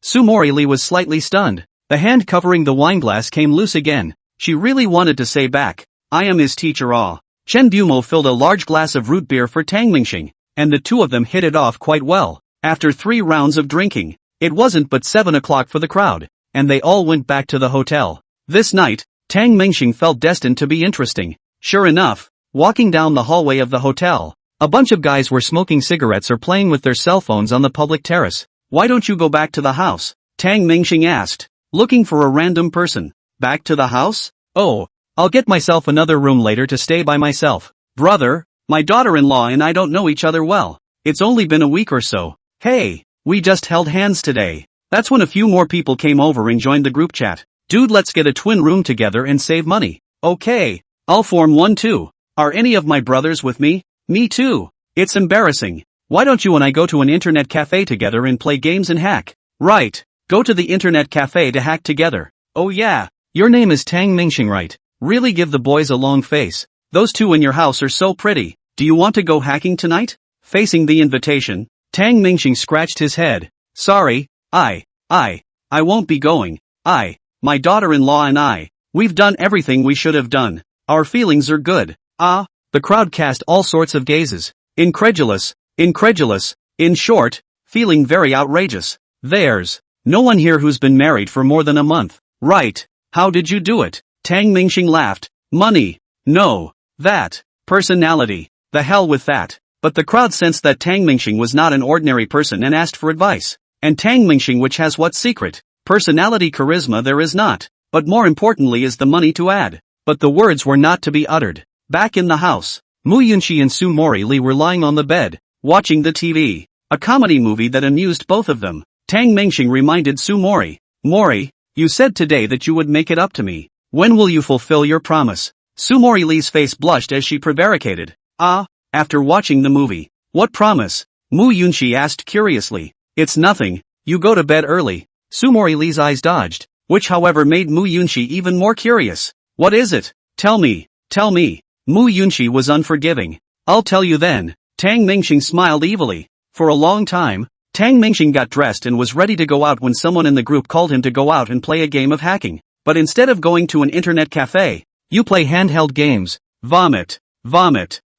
Su Mori Li was slightly stunned. The hand covering the wineglass came loose again. She really wanted to say back. I am his teacher. Chen Bumo filled a large glass of root beer for Tang Mingxing, and the two of them hit it off quite well. After 3 rounds of drinking, it wasn't but 7 o'clock for the crowd, and they all went back to the hotel. This night, Tang Mingxing felt destined to be interesting. Sure enough, walking down the hallway of the hotel, a bunch of guys were smoking cigarettes or playing with their cell phones on the public terrace. Why don't you go back to the house? Tang Mingxing asked, looking for a random person. Back to the house? Oh, I'll get myself another room later to stay by myself. Brother, my daughter-in-law and I don't know each other well. It's only been a week or so. Hey, we just held hands today. That's when a few more people came over and joined the group chat. Dude, let's get a twin room together and save money. Okay, I'll form one too. Are any of my brothers with me? Me too. It's embarrassing. Why don't you and I go to an internet cafe together and play games and hack? Right. Go to the internet cafe to hack together. Oh yeah. Your name is Tang Mingxing, right? Really give the boys a long face. Those two in your house are so pretty. Do you want to go hacking tonight? Facing the invitation, Tang Mingxing scratched his head. Sorry, I I won't be going. My daughter-in-law and I, we've done everything we should have done. Our feelings are good. Ah. The crowd cast all sorts of gazes. Incredulous, in short, feeling very outrageous. There's no one here who's been married for more than a month. Right. How did you do it? Tang Mingxing laughed. Money. No. That. Personality. The hell with that. But the crowd sensed that Tang Mingxing was not an ordinary person and asked for advice. And Tang Mingxing, which has what secret? Personality, charisma there is not. But more importantly is the money to add. But the words were not to be uttered. Back in the house, Mu Yunqi and Su Mori Li were lying on the bed, watching the TV. A comedy movie that amused both of them. Tang Mingxing reminded Su Mori. Mori, you said today that you would make it up to me. When will you fulfill your promise? Su Mori Li's face blushed as she prevaricated. After watching the movie. What promise? Mu Yunqi asked curiously. It's nothing, you go to bed early. Su Mori Li's eyes dodged, which however made Mu Yunqi even more curious. What is it? Tell me. Mu Yunqi was unforgiving. I'll tell you then. Tang Mingxing smiled evilly. For a long time, Tang Mingxing got dressed and was ready to go out when someone in the group called him to go out and play a game of hacking. But instead of going to an internet cafe, you play handheld games. Vomit.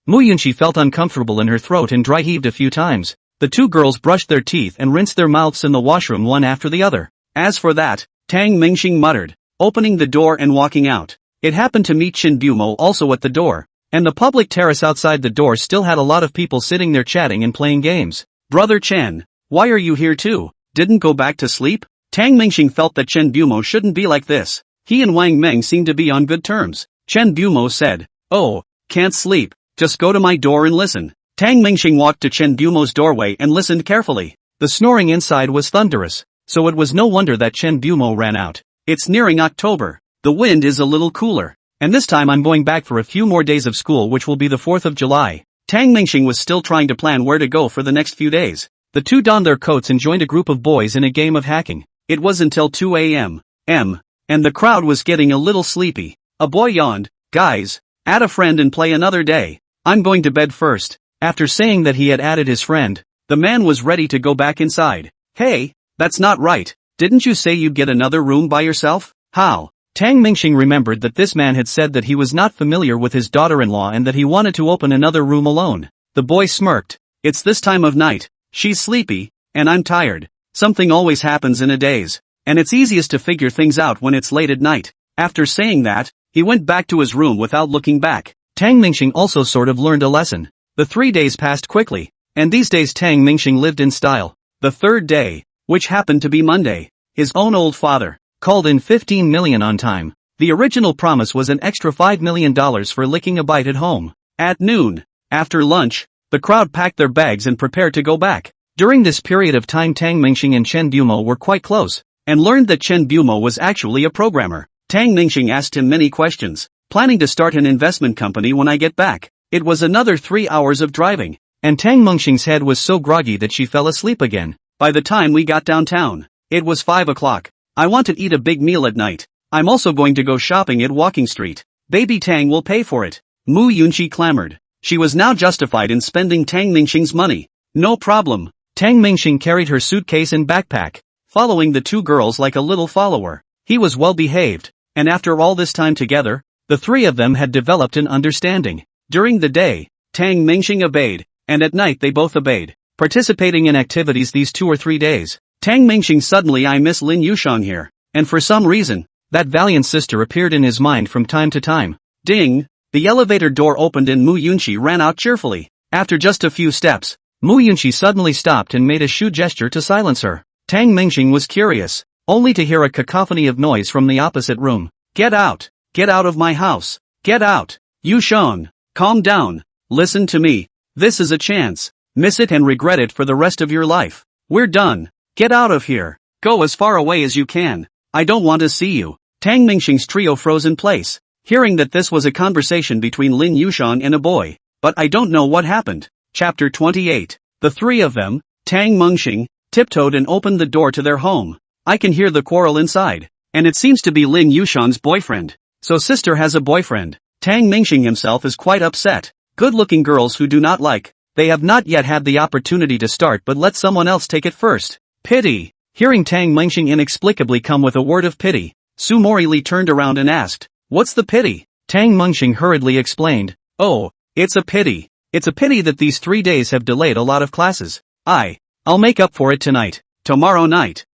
Mu Yunqi felt uncomfortable in her throat and dry heaved a few times. The two girls brushed their teeth and rinsed their mouths in the washroom one after the other. As for that, Tang Mingxing muttered, opening the door and walking out. It happened to meet Chen Bumo also at the door, and the public terrace outside the door still had a lot of people sitting there chatting and playing games. Brother Chen, why are you here too? Didn't go back to sleep? Tang Mingxing felt that Chen Bumo shouldn't be like this. He and Wang Meng seemed to be on good terms. Chen Bumo said, oh, can't sleep, just go to my door and listen. Tang Mingxing walked to Chen Bumo's doorway and listened carefully. The snoring inside was thunderous, so it was no wonder that Chen Bumo ran out. It's nearing October. The wind is a little cooler, and this time I'm going back for a few more days of school, which will be the 4th of July. Tang Mingxing was still trying to plan where to go for the next few days. The two donned their coats and joined a group of boys in a game of hacking. It was until 2 a.m. and the crowd was getting a little sleepy. A boy yawned. Guys, add a friend and play another day. I'm going to bed first. After saying that he had added his friend, the man was ready to go back inside. Hey, that's not right. Didn't you say you'd get another room by yourself? How? Tang Mingxing remembered that this man had said that he was not familiar with his daughter-in-law and that he wanted to open another room alone. The boy smirked. It's this time of night. She's sleepy, and I'm tired. Something always happens in a daze, and it's easiest to figure things out when it's late at night. After saying that, he went back to his room without looking back. Tang Mingxing also sort of learned a lesson. The 3 days passed quickly, and these days Tang Mingxing lived in style. The third day, which happened to be Monday, his own old father called in 15 million on time. The original promise was an extra $5 million for licking a bite at home. At noon, after lunch, the crowd packed their bags and prepared to go back. During this period of time Tang Mingxing and Chen Bumo were quite close, and learned that Chen Bumo was actually a programmer. Tang Mingxing asked him many questions. Planning to start an investment company when I get back. It was another 3 hours of driving, and Tang Mingxing's head was so groggy that she fell asleep again. By the time we got downtown, it was 5 o'clock. I want to eat a big meal at night. I'm also going to go shopping at Walking Street. Baby Tang will pay for it. Mu Yunqi clamored. She was now justified in spending Tang Mingxing's money. No problem. Tang Mingxing carried her suitcase and backpack, following the two girls like a little follower. He was well behaved, and after all this time together, the three of them had developed an understanding. During the day, Tang Mingxing obeyed, and at night they both obeyed, participating in activities these 2 or 3 days. Tang Mingxing suddenly I miss Lin Yushang here, and for some reason, that valiant sister appeared in his mind from time to time. Ding! The elevator door opened and Mu Yunqi ran out cheerfully. After just a few steps, Mu Yunqi suddenly stopped and made a shoe gesture to silence her. Tang Mingxing was curious, only to hear a cacophony of noise from the opposite room. Get out! Get out of my house! Get out! Yushang! Calm down! Listen to me. This is a chance. Miss it and regret it for the rest of your life. We're done. Get out of here. Go as far away as you can. I don't want to see you. Tang Mingxing's trio froze in place, hearing that this was a conversation between Lin Yushang and a boy. But I don't know what happened. Chapter 28. The three of them, Tang Mingxing, tiptoed and opened the door to their home. I can hear the quarrel inside, and it seems to be Lin Yushang's boyfriend. So sister has a boyfriend. Tang Mingxing himself is quite upset. Good-looking girls who do not like. They have not yet had the opportunity to start but let someone else take it first. Pity. Hearing Tang Mengxing inexplicably come with a word of pity, Su Mori turned around and asked, "What's the pity?" Tang Mengxing hurriedly explained, "Oh, it's a pity. It's a pity that these 3 days have delayed a lot of classes. I'll make up for it tonight. Tomorrow night.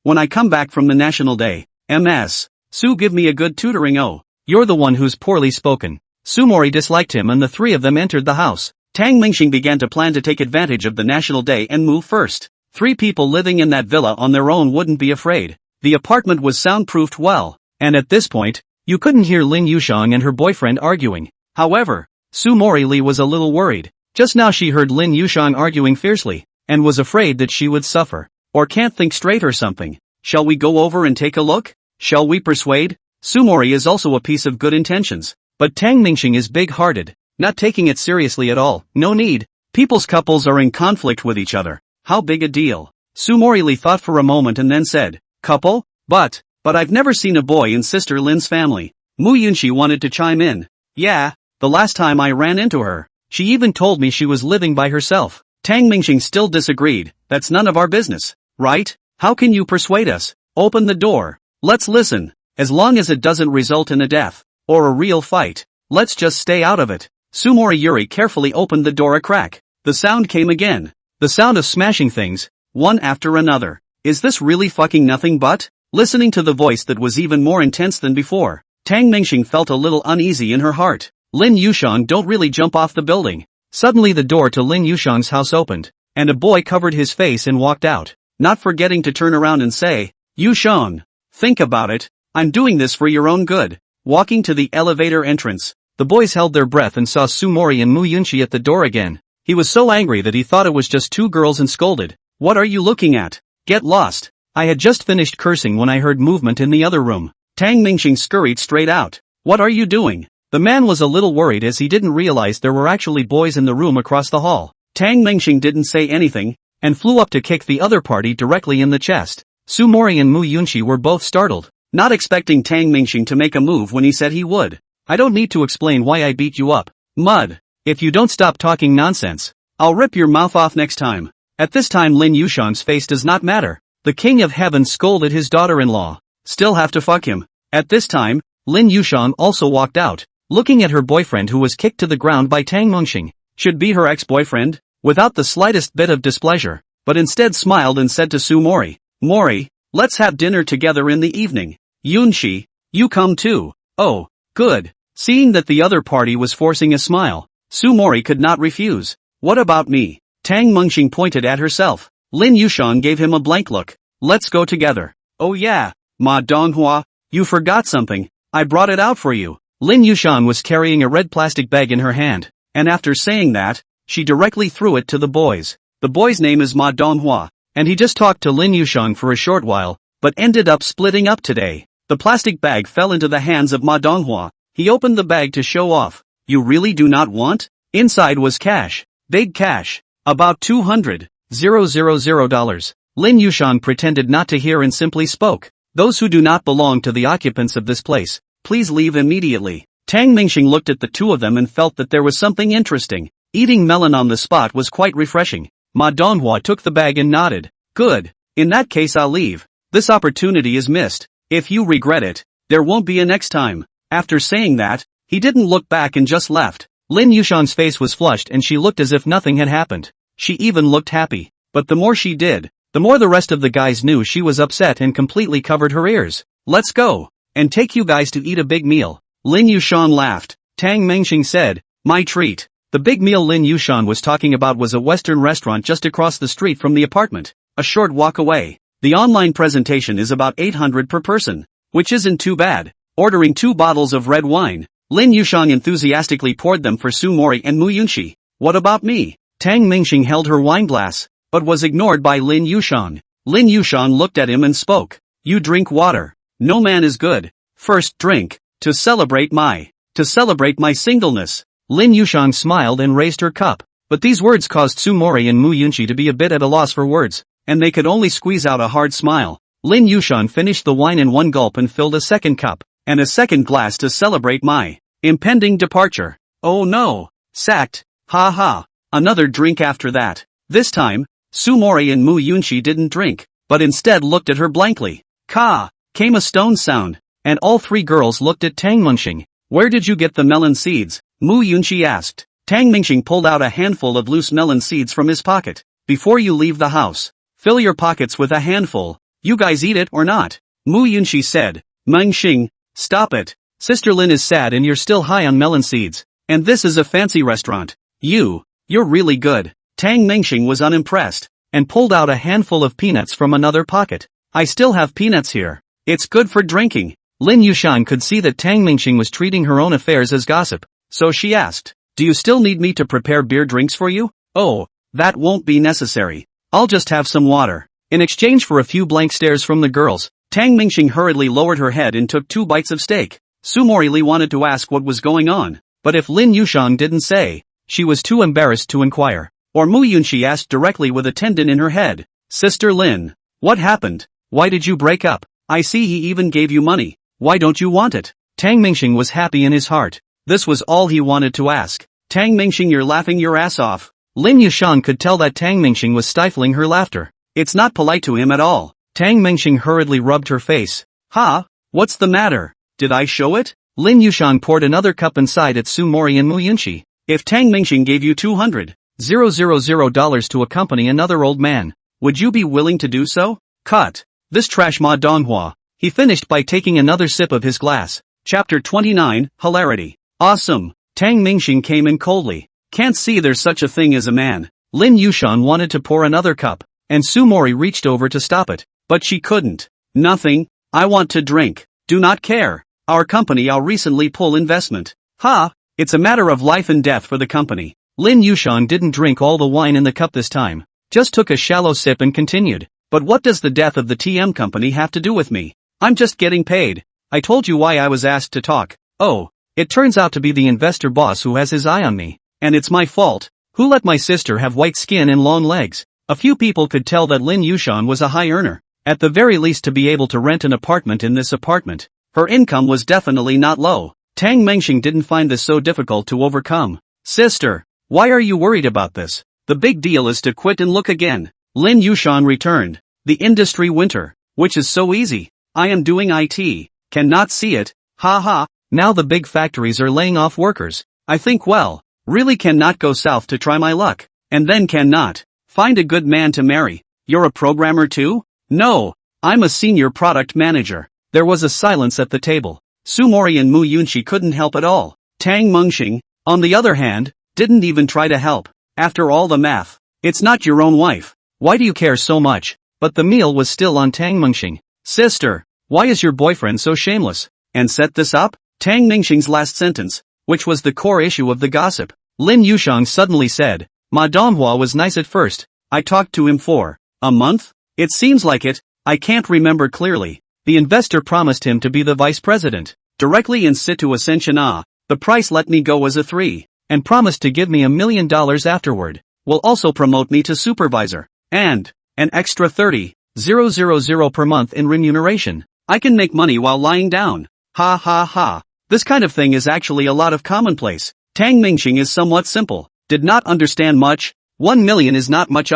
When I come back from the National Day. Ms. Su, give me a good tutoring. Oh, you're the one who's poorly spoken." Su Mori disliked him and the three of them entered the house. Tang Mengxing began to plan to take advantage of the National Day and move first. 3 people living in that villa on their own wouldn't be afraid. The apartment was soundproofed well, and at this point, you couldn't hear Lin Yushang and her boyfriend arguing. However, Su Mori was a little worried. Just now she heard Lin Yushang arguing fiercely, and was afraid that she would suffer. Or can't think straight or something. Shall we go over and take a look? Shall we persuade? Su Mori is also a piece of good intentions, but Tang Mengxing is big-hearted, not taking it seriously at all. No need. People's couples are in conflict with each other. How big a deal? Su Mori thought for a moment and then said, "Couple? But I've never seen a boy in Sister Lin's family." Mu Yunxi wanted to chime in. "Yeah, the last time I ran into her, she even told me she was living by herself." Tang Mengxing still disagreed. "That's none of our business, right? How can you persuade us? Open the door. Let's listen. As long as it doesn't result in a death, or a real fight, let's just stay out of it." Su Mori carefully opened the door a crack. The sound came again. The sound of smashing things, one after another. Is this really fucking nothing but? Listening to the voice that was even more intense than before, Tang Mengxing felt a little uneasy in her heart. "Lin Yushang, don't really jump off the building." Suddenly the door to Lin Yushang's house opened, and a boy covered his face and walked out, not forgetting to turn around and say, "Yushang, think about it, I'm doing this for your own good." Walking to the elevator entrance, the boys held their breath and saw Su Mori and Mu Yunxi at the door again. He was so angry that he thought it was just 2 girls and scolded, "What are you looking at? Get lost." I had just finished cursing when I heard movement in the other room. Tang Mengxing scurried straight out. "What are you doing?" The man was a little worried as he didn't realize there were actually boys in the room across the hall. Tang Mengxing didn't say anything, and flew up to kick the other party directly in the chest. Su Mori and Mu Yunxi were both startled, not expecting Tang Mengxing to make a move when he said he would. "I don't need to explain why I beat you up, Mud. If you don't stop talking nonsense, I'll rip your mouth off next time." At this time Lin Yushang's face does not matter. The King of Heaven scolded his daughter-in-law. Still have to fuck him. At this time, Lin Yushang also walked out, looking at her boyfriend who was kicked to the ground by Tang Mengxing. Should be her ex-boyfriend, without the slightest bit of displeasure, but instead smiled and said to Su Mori, "Mori, let's have dinner together in the evening. Yunxi, you come too." "Oh, good." Seeing that the other party was forcing a smile, Su Mori could not refuse. "What about me?" Tang Mengxing pointed at herself. Lin Yushang gave him a blank look. "Let's go together." "Oh yeah, Ma Donghua, you forgot something. I brought it out for you." Lin Yushang was carrying a red plastic bag in her hand, and after saying that, she directly threw it to the boys. The boy's name is Ma Donghua, and he just talked to Lin Yushang for a short while, but ended up splitting up today. The plastic bag fell into the hands of Ma Donghua. He opened the bag to show off. "You really do not want?" Inside was cash. Big cash. About $200,000. Lin Yushang pretended not to hear and simply spoke. "Those who do not belong to the occupants of this place, please leave immediately." Tang Mengxing looked at the two of them and felt that there was something interesting. Eating melon on the spot was quite refreshing. Ma Donghua took the bag and nodded. "Good. In that case I'll leave. This opportunity is missed. If you regret it, there won't be a next time." After saying that, he didn't look back and just left. Lin Yushang's face was flushed and she looked as if nothing had happened. She even looked happy. But the more she did, the more the rest of the guys knew she was upset and completely covered her ears. "Let's go, and take you guys to eat a big meal." Lin Yushang laughed. Tang Mengxing said, "My treat." The big meal Lin Yushang was talking about was a Western restaurant just across the street from the apartment, a short walk away. The online presentation is about 800 per person, which isn't too bad. Ordering 2 bottles of red wine, Lin Yushang enthusiastically poured them for Su Mori and Mu Yunxi. "What about me?" Tang Mengxing held her wine glass, but was ignored by Lin Yushang. Lin Yushang looked at him and spoke. "You drink water. No man is good. First drink, to celebrate my singleness." Lin Yushang smiled and raised her cup, but these words caused Su Mori and Mu Yunxi to be a bit at a loss for words, and they could only squeeze out a hard smile. Lin Yushang finished the wine in one gulp and filled a second cup, and a second glass to celebrate my impending departure. "Oh no, sacked, ha ha." Another drink after that. This time, Su Mori and Mu Yunxi didn't drink. but instead looked at her blankly. Ka! Came a stone sound, and all three girls looked at Tang Mengxing. Where did you get the melon seeds? Mu Yunqi asked. Tang Mengxing pulled out a handful of loose melon seeds from his pocket. Before you leave the house, fill your pockets with a handful. You guys eat it or not? Mu Yunqi said. Mengxing, stop it. Sister Lin is sad and you're still high on melon seeds. And this is a fancy restaurant. You're really good. Tang Mengxing was unimpressed, and pulled out a handful of peanuts from another pocket. I still have peanuts here. It's good for drinking. Lin Yushan could see that Tang Mengxing was treating her own affairs as gossip, so she asked, do you still need me to prepare beer drinks for you? Oh, that won't be necessary. I'll just have some water. In exchange for a few blank stares from the girls, Tang Mengxing hurriedly lowered her head and took 2 bites of steak. Su Morili wanted to ask what was going on, but if Lin Yushan didn't say, she was too embarrassed to inquire. Or Mu Yunqi asked directly with a tendon in her head. Sister Lin, what happened? Why did you break up? I see he even gave you money. Why don't you want it? Tang Mengxing was happy in his heart. This was all he wanted to ask. Tang Mengxing, you're laughing your ass off. Lin Yushan could tell that Tang Mengxing was stifling her laughter. It's not polite to him at all. Tang Mengxing hurriedly rubbed her face. Ha? What's the matter? Did I show it? Lin Yushan poured another cup inside at Su Mori and Mu Yunqi. If Tang Mengxing gave you $200,000 to accompany another old man, would you be willing to do so? Cut. This trash ma donghua. He finished by taking another sip of his glass. Chapter 29, Hilarity. Awesome. Tang Mengxing came in coldly. Can't see there's such a thing as a man. Lin Yushan wanted to pour another cup, and Su Mori reached over to stop it, but she couldn't. Nothing. I want to drink. Do not care. Our company I'll recently pull investment. Ha! It's a matter of life and death for the company. Lin Yushan didn't drink all the wine in the cup this time, just took a shallow sip and continued. But what does the death of the TM company have to do with me? I'm just getting paid. I told you why I was asked to talk. Oh, it turns out to be the investor boss who has his eye on me. And it's my fault. Who let my sister have white skin and long legs? A few people could tell that Lin Yushan was a high earner. At the very least to be able to rent an apartment in this apartment. Her income was definitely not low. Tang Mengxing didn't find this so difficult to overcome. Sister, why are you worried about this? The big deal is to quit and look again. Lin Yushan returned. The industry winter, which is so easy. I am doing IT. Cannot see it. Ha ha. Now the big factories are laying off workers. I think really cannot go south to try my luck. And then cannot find a good man to marry. You're a programmer too? No. I'm a senior product manager. There was a silence at the table. Su Mori and Mu Yunqi couldn't help at all. Tang Mengxing, on the other hand, didn't even try to help. After all the math, it's not your own wife. Why do you care so much? But the meal was still on Tang Mengxing. Sister, why is your boyfriend so shameless? And set this up? Tang Mengxing's last sentence, which was the core issue of the gossip. Lin Yushan suddenly said, Ma Donghua was nice at first. I talked to him for a month? It seems like it. I can't remember clearly. The investor promised him to be the vice president, directly in situ ascension. The price let me go as a 3, and promised to give me $1 million afterward. Will also promote me to supervisor, and an extra 30,000 per month in remuneration. I can make money while lying down. Ha ha ha. This kind of thing is actually a lot of commonplace. Tang Mengxing is somewhat simple, did not understand much. 1 million is not much.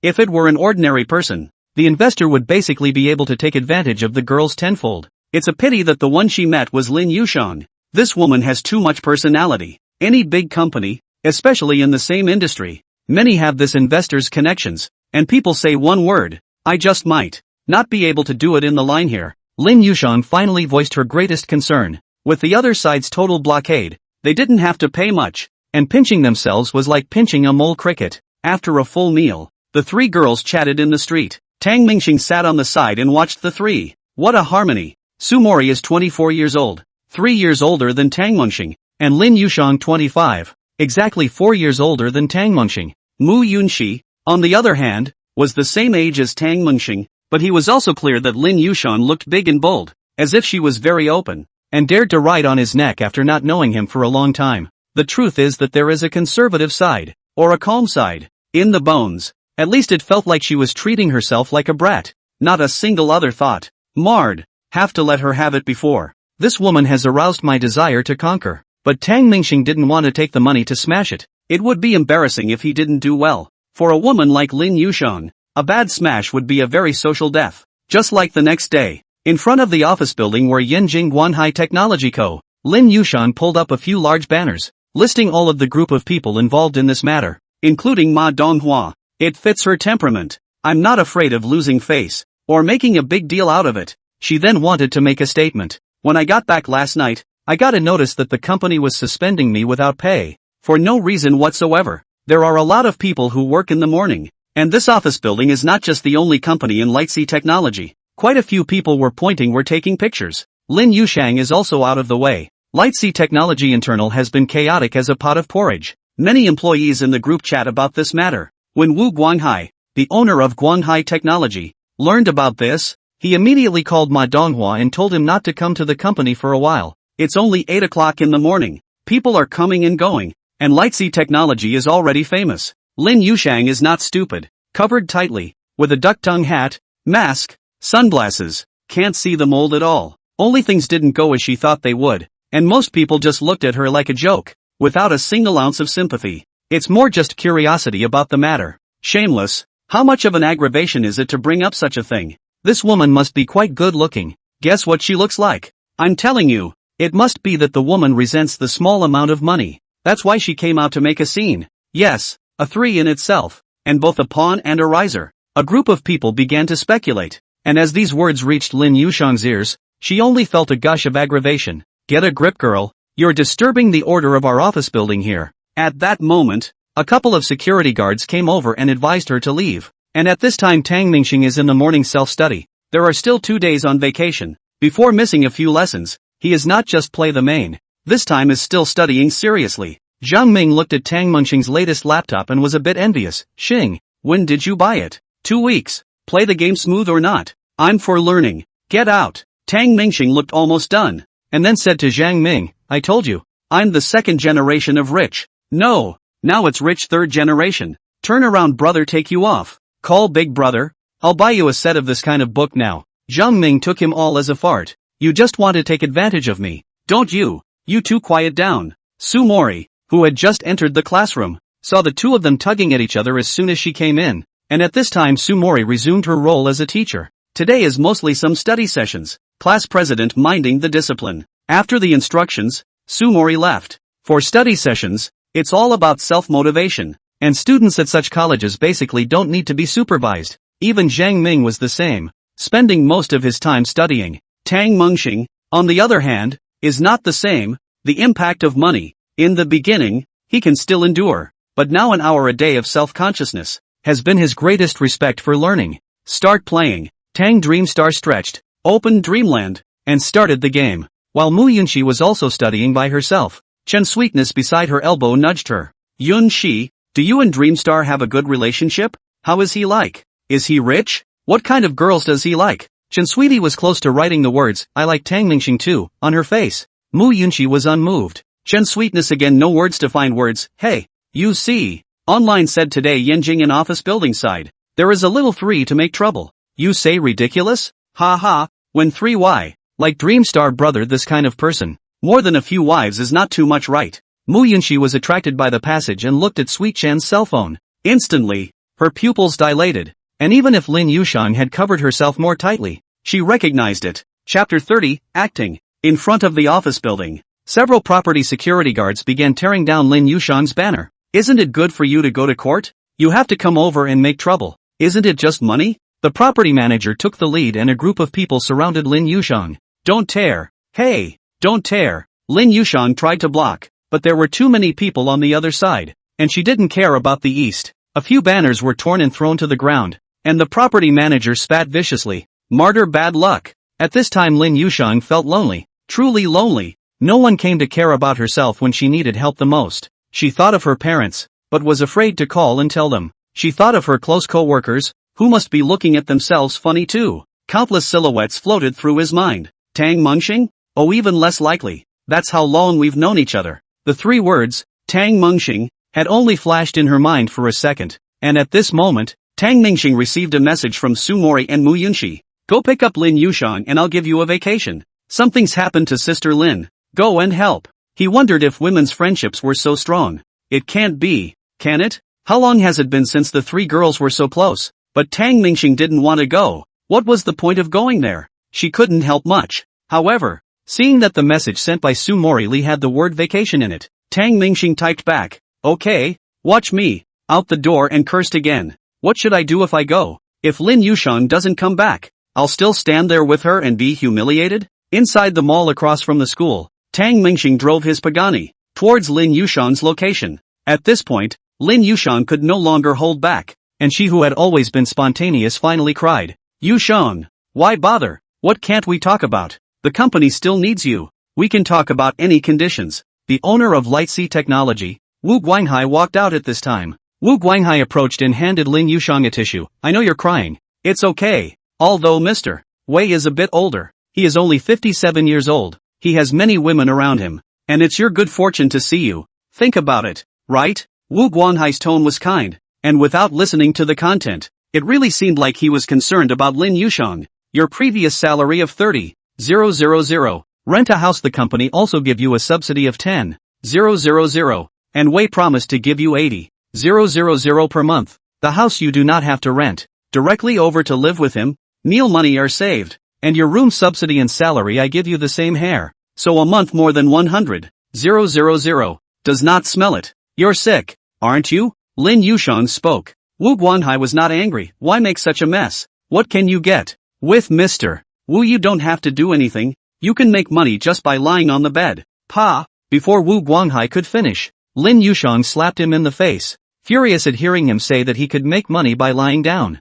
If it were an ordinary person, the investor would basically be able to take advantage of the girls tenfold. It's a pity that the one she met was Lin Yushan. This woman has too much personality. Any big company, especially in the same industry, many have this investor's connections, and people say one word, I just might not be able to do it in the line here. Lin Yushan finally voiced her greatest concern. With the other side's total blockade, they didn't have to pay much, and pinching themselves was like pinching a mole cricket. After a full meal, the 3 girls chatted in the street. Tang Mengxing sat on the side and watched the 3. What a harmony. Su Mori is 24 years old, 3 years older than Tang Mengxing, and Lin Yushan 25, exactly 4 years older than Tang Mengxing. Mu Yunqi, on the other hand, was the same age as Tang Mengxing, but he was also clear that Lin Yushan looked big and bold, as if she was very open, and dared to ride on his neck after not knowing him for a long time. The truth is that there is a conservative side, or a calm side, in the bones. At least it felt like she was treating herself like a brat. Not a single other thought. Marred. Have to let her have it before. This woman has aroused my desire to conquer. But Tang Mengxing didn't want to take the money to smash it. It would be embarrassing if he didn't do well. For a woman like Lin Yushan, A bad smash would be a very social death. Just like the next day, in front of the office building where Yanjing Guanhai Technology Co., Lin Yushan pulled up a few large banners, listing all of the group of people involved in this matter, including Ma Donghua. It fits her temperament. I'm not afraid of losing face, or making a big deal out of it. She then wanted to make a statement. When I got back last night, I got a notice that the company was suspending me without pay, for no reason whatsoever. There are a lot of people who work in the morning, and this office building is not just the only company in Lightsea Technology. Quite a few people were taking pictures. Lin Yushang is also out of the way. Lightsea Technology internal has been chaotic as a pot of porridge. Many employees in the group chat about this matter. When Wu Guanghai, the owner of Guanghai Technology, learned about this, he immediately called Ma Donghua and told him not to come to the company for a while. It's only 8 o'clock in the morning. People are coming and going, and Lightsea Technology is already famous. Lin Yushang is not stupid. Covered tightly, with a duck-tongue hat, mask, sunglasses, can't see the mold at all. Only things didn't go as she thought they would, and most people just looked at her like a joke, without a single ounce of sympathy. It's more just curiosity about the matter. Shameless. How much of an aggravation is it to bring up such a thing? This woman must be quite good looking. Guess what she looks like? I'm telling you, it must be that the woman resents the small amount of money. That's why she came out to make a scene. Yes, a 3 in itself, and both a pawn and a riser. A group of people began to speculate, and as these words reached Lin Yushang's ears, she only felt a gush of aggravation. Get a grip, girl. You're disturbing the order of our office building here. At that moment, a couple of security guards came over and advised her to leave. And at this time Tang Mingxing is in the morning self-study. There are still 2 days on vacation. Before missing a few lessons, he is not just play the main. This time is still studying seriously. Zhang Ming looked at Tang Mingxing's latest laptop and was a bit envious. Xing, when did you buy it? 2 weeks. Play the game smooth or not? I'm for learning. Get out. Tang Mingxing looked almost done, and then said to Zhang Ming, I told you, I'm the 2nd generation of rich. No, now it's rich 3rd generation. Turn around, brother, take you off. Call big brother. I'll buy you a set of this kind of book now. Zhang Ming took him all as a fart. You just want to take advantage of me, don't you? You two quiet down. Su Mori, who had just entered the classroom, saw the two of them tugging at each other as soon as she came in, and at this time Su Mori resumed her role as a teacher. Today is mostly some study sessions, class president minding the discipline. After the instructions, Su Mori left. For study sessions, it's all about self-motivation, and students at such colleges basically don't need to be supervised. Even Zhang Ming was the same, spending most of his time studying. Tang Mingxing, on the other hand, is not the same. The impact of money. In the beginning, he can still endure, but now an hour a day of self-consciousness has been his greatest respect for learning. Start playing. Tang Dreamstar stretched, opened Dreamland, and started the game, while Mu Yunxi was also studying by herself. Chen Sweetness beside her elbow nudged her. Yunxi, do you and Dreamstar have a good relationship? How is he like? Is he rich? What kind of girls does he like? Chen Sweetie was close to writing the words, I like Tang Mingxing too, on her face. Mu Yunxi was unmoved. Chen Sweetness again, no words to find words. Hey, you see. Online said today Yanjing in office building side. There is a little 3 to make trouble. You say ridiculous? Ha ha, when 3 why? Like Dreamstar brother, this kind of person. More than a few wives is not too much, right? Mu Yunxi was attracted by the passage and looked at Sweet Chan's cell phone. Instantly, her pupils dilated, and even if Lin Yushang had covered herself more tightly, she recognized it. Chapter 30, Acting. In front of the office building, several property security guards began tearing down Lin Yushang's banner. Isn't it good for you to go to court? You have to come over and make trouble. Isn't it just money? The property manager took the lead and a group of people surrounded Lin Yushang. Don't tear. Hey, don't tear. Lin Yushang tried to block, but there were too many people on the other side, and she didn't care about the east. A few banners were torn and thrown to the ground, and the property manager spat viciously. Martyr bad luck. At this time Lin Yushang felt lonely, truly lonely. No one came to care about herself when she needed help the most. She thought of her parents, but was afraid to call and tell them. She thought of her close co-workers, who must be looking at themselves funny too. Countless silhouettes floated through his mind. Tang Mingxing? Oh, even less likely. That's how long we've known each other. The 3 words, Tang Mingxing, had only flashed in her mind for a second, and at this moment, Tang Mingxing received a message from Su Mori and Mu Yunxi. Go pick up Lin Yushang and I'll give you a vacation. Something's happened to Sister Lin. Go and help. He wondered if women's friendships were so strong. It can't be, can it? How long has it been since the 3 girls were so close? But Tang Mingxing didn't want to go. What was the point of going there? She couldn't help much. However, seeing that the message sent by Su Mori Lee had the word vacation in it, Tang Mingxing typed back, "Okay, watch me," out the door and cursed again. What should I do if I go? If Lin Yushang doesn't come back, I'll still stand there with her and be humiliated? Inside the mall across from the school, Tang Mingxing drove his Pagani towards Lin Yushang's location. At this point, Lin Yushang could no longer hold back, and she who had always been spontaneous finally cried, "Yushang, why bother? What can't we talk about? The company still needs you. We can talk about any conditions." The owner of Lightsea Technology, Wu Guanghai, walked out at this time. Wu Guanghai approached and handed Lin Yushang a tissue. "I know you're crying. It's okay. Although Mr. Wei is a bit older, he is only 57 years old. He has many women around him, and it's your good fortune to see you. Think about it, right?" Wu Guanghai's tone was kind, and without listening to the content, it really seemed like he was concerned about Lin Yushang. "Your previous salary of 30,000. Rent a house. The company also give you a subsidy of 10,000, and Wei promised to give you 80,000 per month. The house you do not have to rent directly over to live with him. Meal money are saved, and your room subsidy and salary I give you the same hair. So a month more than 100,000. Does not smell it. You're sick, aren't you?" Lin Yushang spoke. Wu Guanhai was not angry. "Why make such a mess? What can you get? With Mr. Wu you don't have to do anything. You can make money just by lying on the bed." "Pa!" Before Wu Guanghai could finish, Lin Yushang slapped him in the face, furious at hearing him say that he could make money by lying down.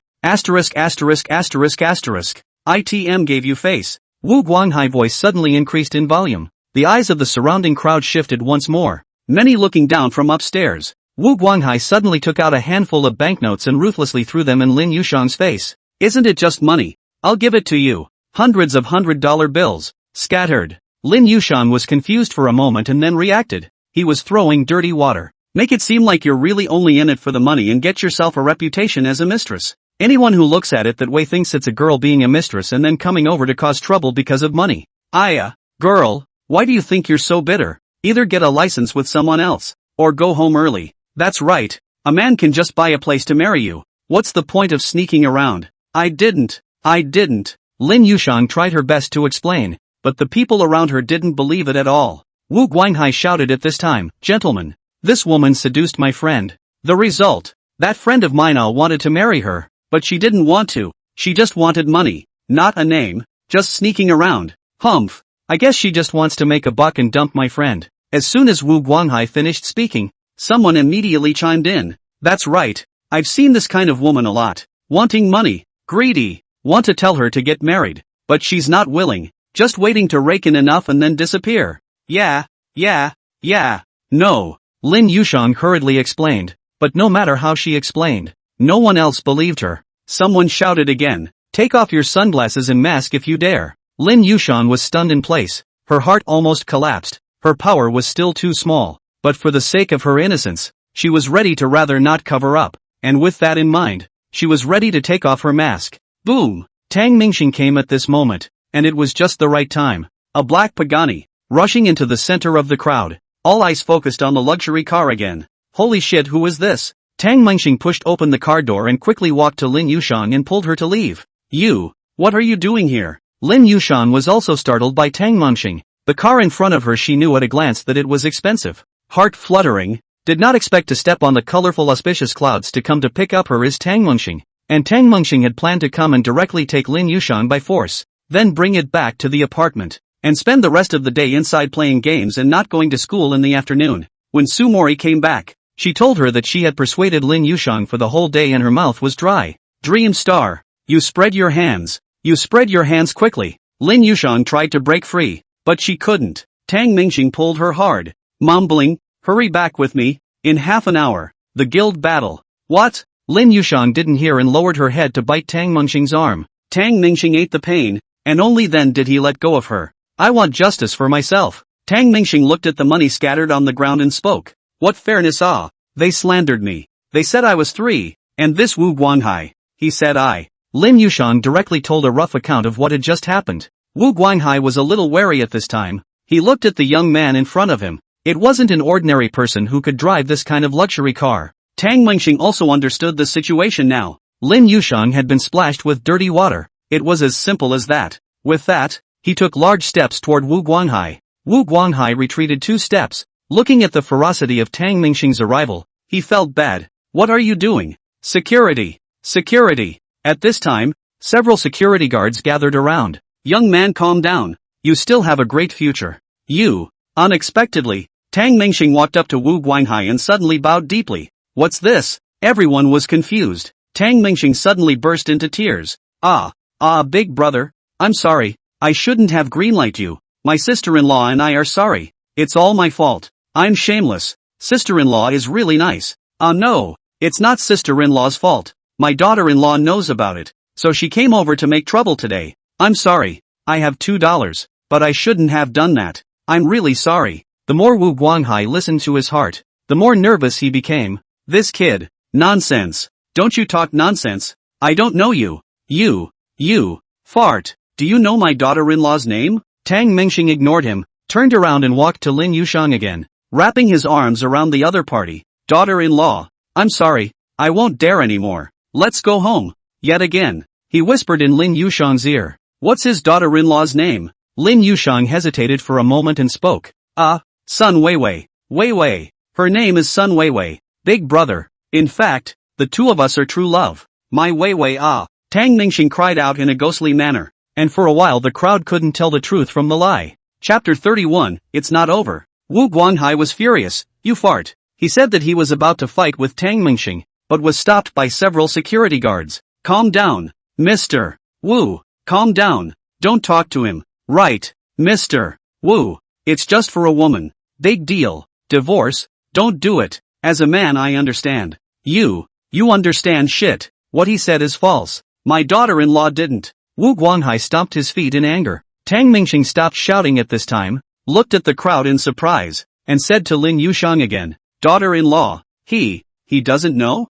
ITM gave you face. Wu Guanghai voice suddenly increased in volume. The eyes of the surrounding crowd shifted once more, many looking down from upstairs. Wu Guanghai suddenly took out a handful of banknotes and ruthlessly threw them in Lin Yushang's face. "Isn't it just money? I'll give it to you. Hundreds of $100 bills. Scattered." Lin Yushang was confused for a moment and then reacted. He was throwing dirty water. "Make it seem like you're really only in it for the money and get yourself a reputation as a mistress. Anyone who looks at it that way thinks it's a girl being a mistress and then coming over to cause trouble because of money. Girl, why do you think you're so bitter? Either get a license with someone else, or go home early. That's right. A man can just buy a place to marry you. What's the point of sneaking around?" I didn't. Lin Yushang tried her best to explain, but the people around her didn't believe it at all. Wu Guanghai shouted at this time, "Gentlemen, this woman seduced my friend. The result? That friend of mine wanted to marry her, but she didn't want to. She just wanted money, not a name, just sneaking around. Humph. I guess she just wants to make a buck and dump my friend." As soon as Wu Guanghai finished speaking, someone immediately chimed in. "That's right. I've seen this kind of woman a lot. Wanting money, greedy, want to tell her to get married, but she's not willing, just waiting to rake in enough and then disappear." Yeah. No, Lin Yushang hurriedly explained, but no matter how she explained, no one else believed her. Someone shouted again, "Take off your sunglasses and mask if you dare." Lin Yushang was stunned in place, her heart almost collapsed, her power was still too small, but for the sake of her innocence, she was ready to rather not cover up, and with that in mind, she was ready to take off her mask. Boom! Tang Mingxing came at this moment, and it was just the right time. A black Pagani, rushing into the center of the crowd, all eyes focused on the luxury car again. "Holy shit, who is this?" Tang Mingxing pushed open the car door and quickly walked to Lin Yushang and pulled her to leave. "You, what are you doing here?" Lin Yushang was also startled by Tang Mingxing. The car in front of her, she knew at a glance that it was expensive. Heart fluttering, did not expect to step on the colorful auspicious clouds to come to pick up her is Tang Mingxing. And Tang Mingxing had planned to come and directly take Lin Yushang by force, then bring it back to the apartment, and spend the rest of the day inside playing games and not going to school in the afternoon. When Su Mori came back, she told her that she had persuaded Lin Yushang for the whole day and her mouth was dry. "Dream star, you spread your hands. You spread your hands quickly." Lin Yushang tried to break free, but she couldn't. Tang Mingxing pulled her hard, mumbling, "Hurry back with me, in half an hour, the guild battle." "What?" Lin Yushang didn't hear and lowered her head to bite Tang Mingxing's arm. Tang Mingxing ate the pain, and only then did he let go of her. "I want justice for myself." Tang Mingxing looked at the money scattered on the ground and spoke. "What fairness? They slandered me. They said I was 3, and this Wu Guanghai, he said I." Lin Yushang directly told a rough account of what had just happened. Wu Guanghai was a little wary at this time. He looked at the young man in front of him. It wasn't an ordinary person who could drive this kind of luxury car. Tang Mingxing also understood the situation now. Lin Yushang had been splashed with dirty water. It was as simple as that. With that, he took large steps toward Wu Guanghai. Wu Guanghai retreated 2 steps. Looking at the ferocity of Tang Mingxing's arrival, he felt bad. What are you doing? Security! Security! At this time, several security guards gathered around. Young man, calm down. You still have a great future. You. Unexpectedly, Tang Mingxing walked up to Wu Guanghai and suddenly bowed deeply. What's this? Everyone was confused. Tang Mingxing suddenly burst into tears. Big brother, I'm sorry. I shouldn't have greenlighted you. My sister-in-law and I are sorry. It's all my fault. I'm shameless. Sister-in-law is really nice. No, it's not sister-in-law's fault. My daughter-in-law knows about it, so she came over to make trouble today. I'm sorry. I have $2, but I shouldn't have done that. I'm really sorry. The more Wu Guanghai listened to his heart, the more nervous he became. This kid. Nonsense. Don't you talk nonsense. I don't know you. You. Fart. Do you know my daughter-in-law's name? Tang Mingxing ignored him, turned around and walked to Lin Yushang again, wrapping his arms around the other party. Daughter-in-law. I'm sorry. I won't dare anymore. Let's go home. Yet again. He whispered in Lin Yushang's ear. What's his daughter-in-law's name? Lin Yushang hesitated for a moment and spoke. Sun Weiwei. Weiwei. Her name is Sun Weiwei. Big brother. In fact, the two of us are true love. My Weiwei. Tang Mingxing cried out in a ghostly manner, and for a while the crowd couldn't tell the truth from the lie. Chapter 31, It's Not Over. Wu Guanghai was furious. You fart. He said that he was about to fight with Tang Mingxing, but was stopped by several security guards. Calm down, Mr. Wu. Calm down. Don't talk to him. Right, Mr. Wu. It's just for a woman. Big deal. Divorce? Don't do it. As a man I understand. You understand shit. What he said is false. My daughter-in-law didn't. Wu Guanghai stomped his feet in anger. Tang Mingxing stopped shouting at this time, looked at the crowd in surprise, and said to Lin Yushang again, daughter-in-law. He doesn't know?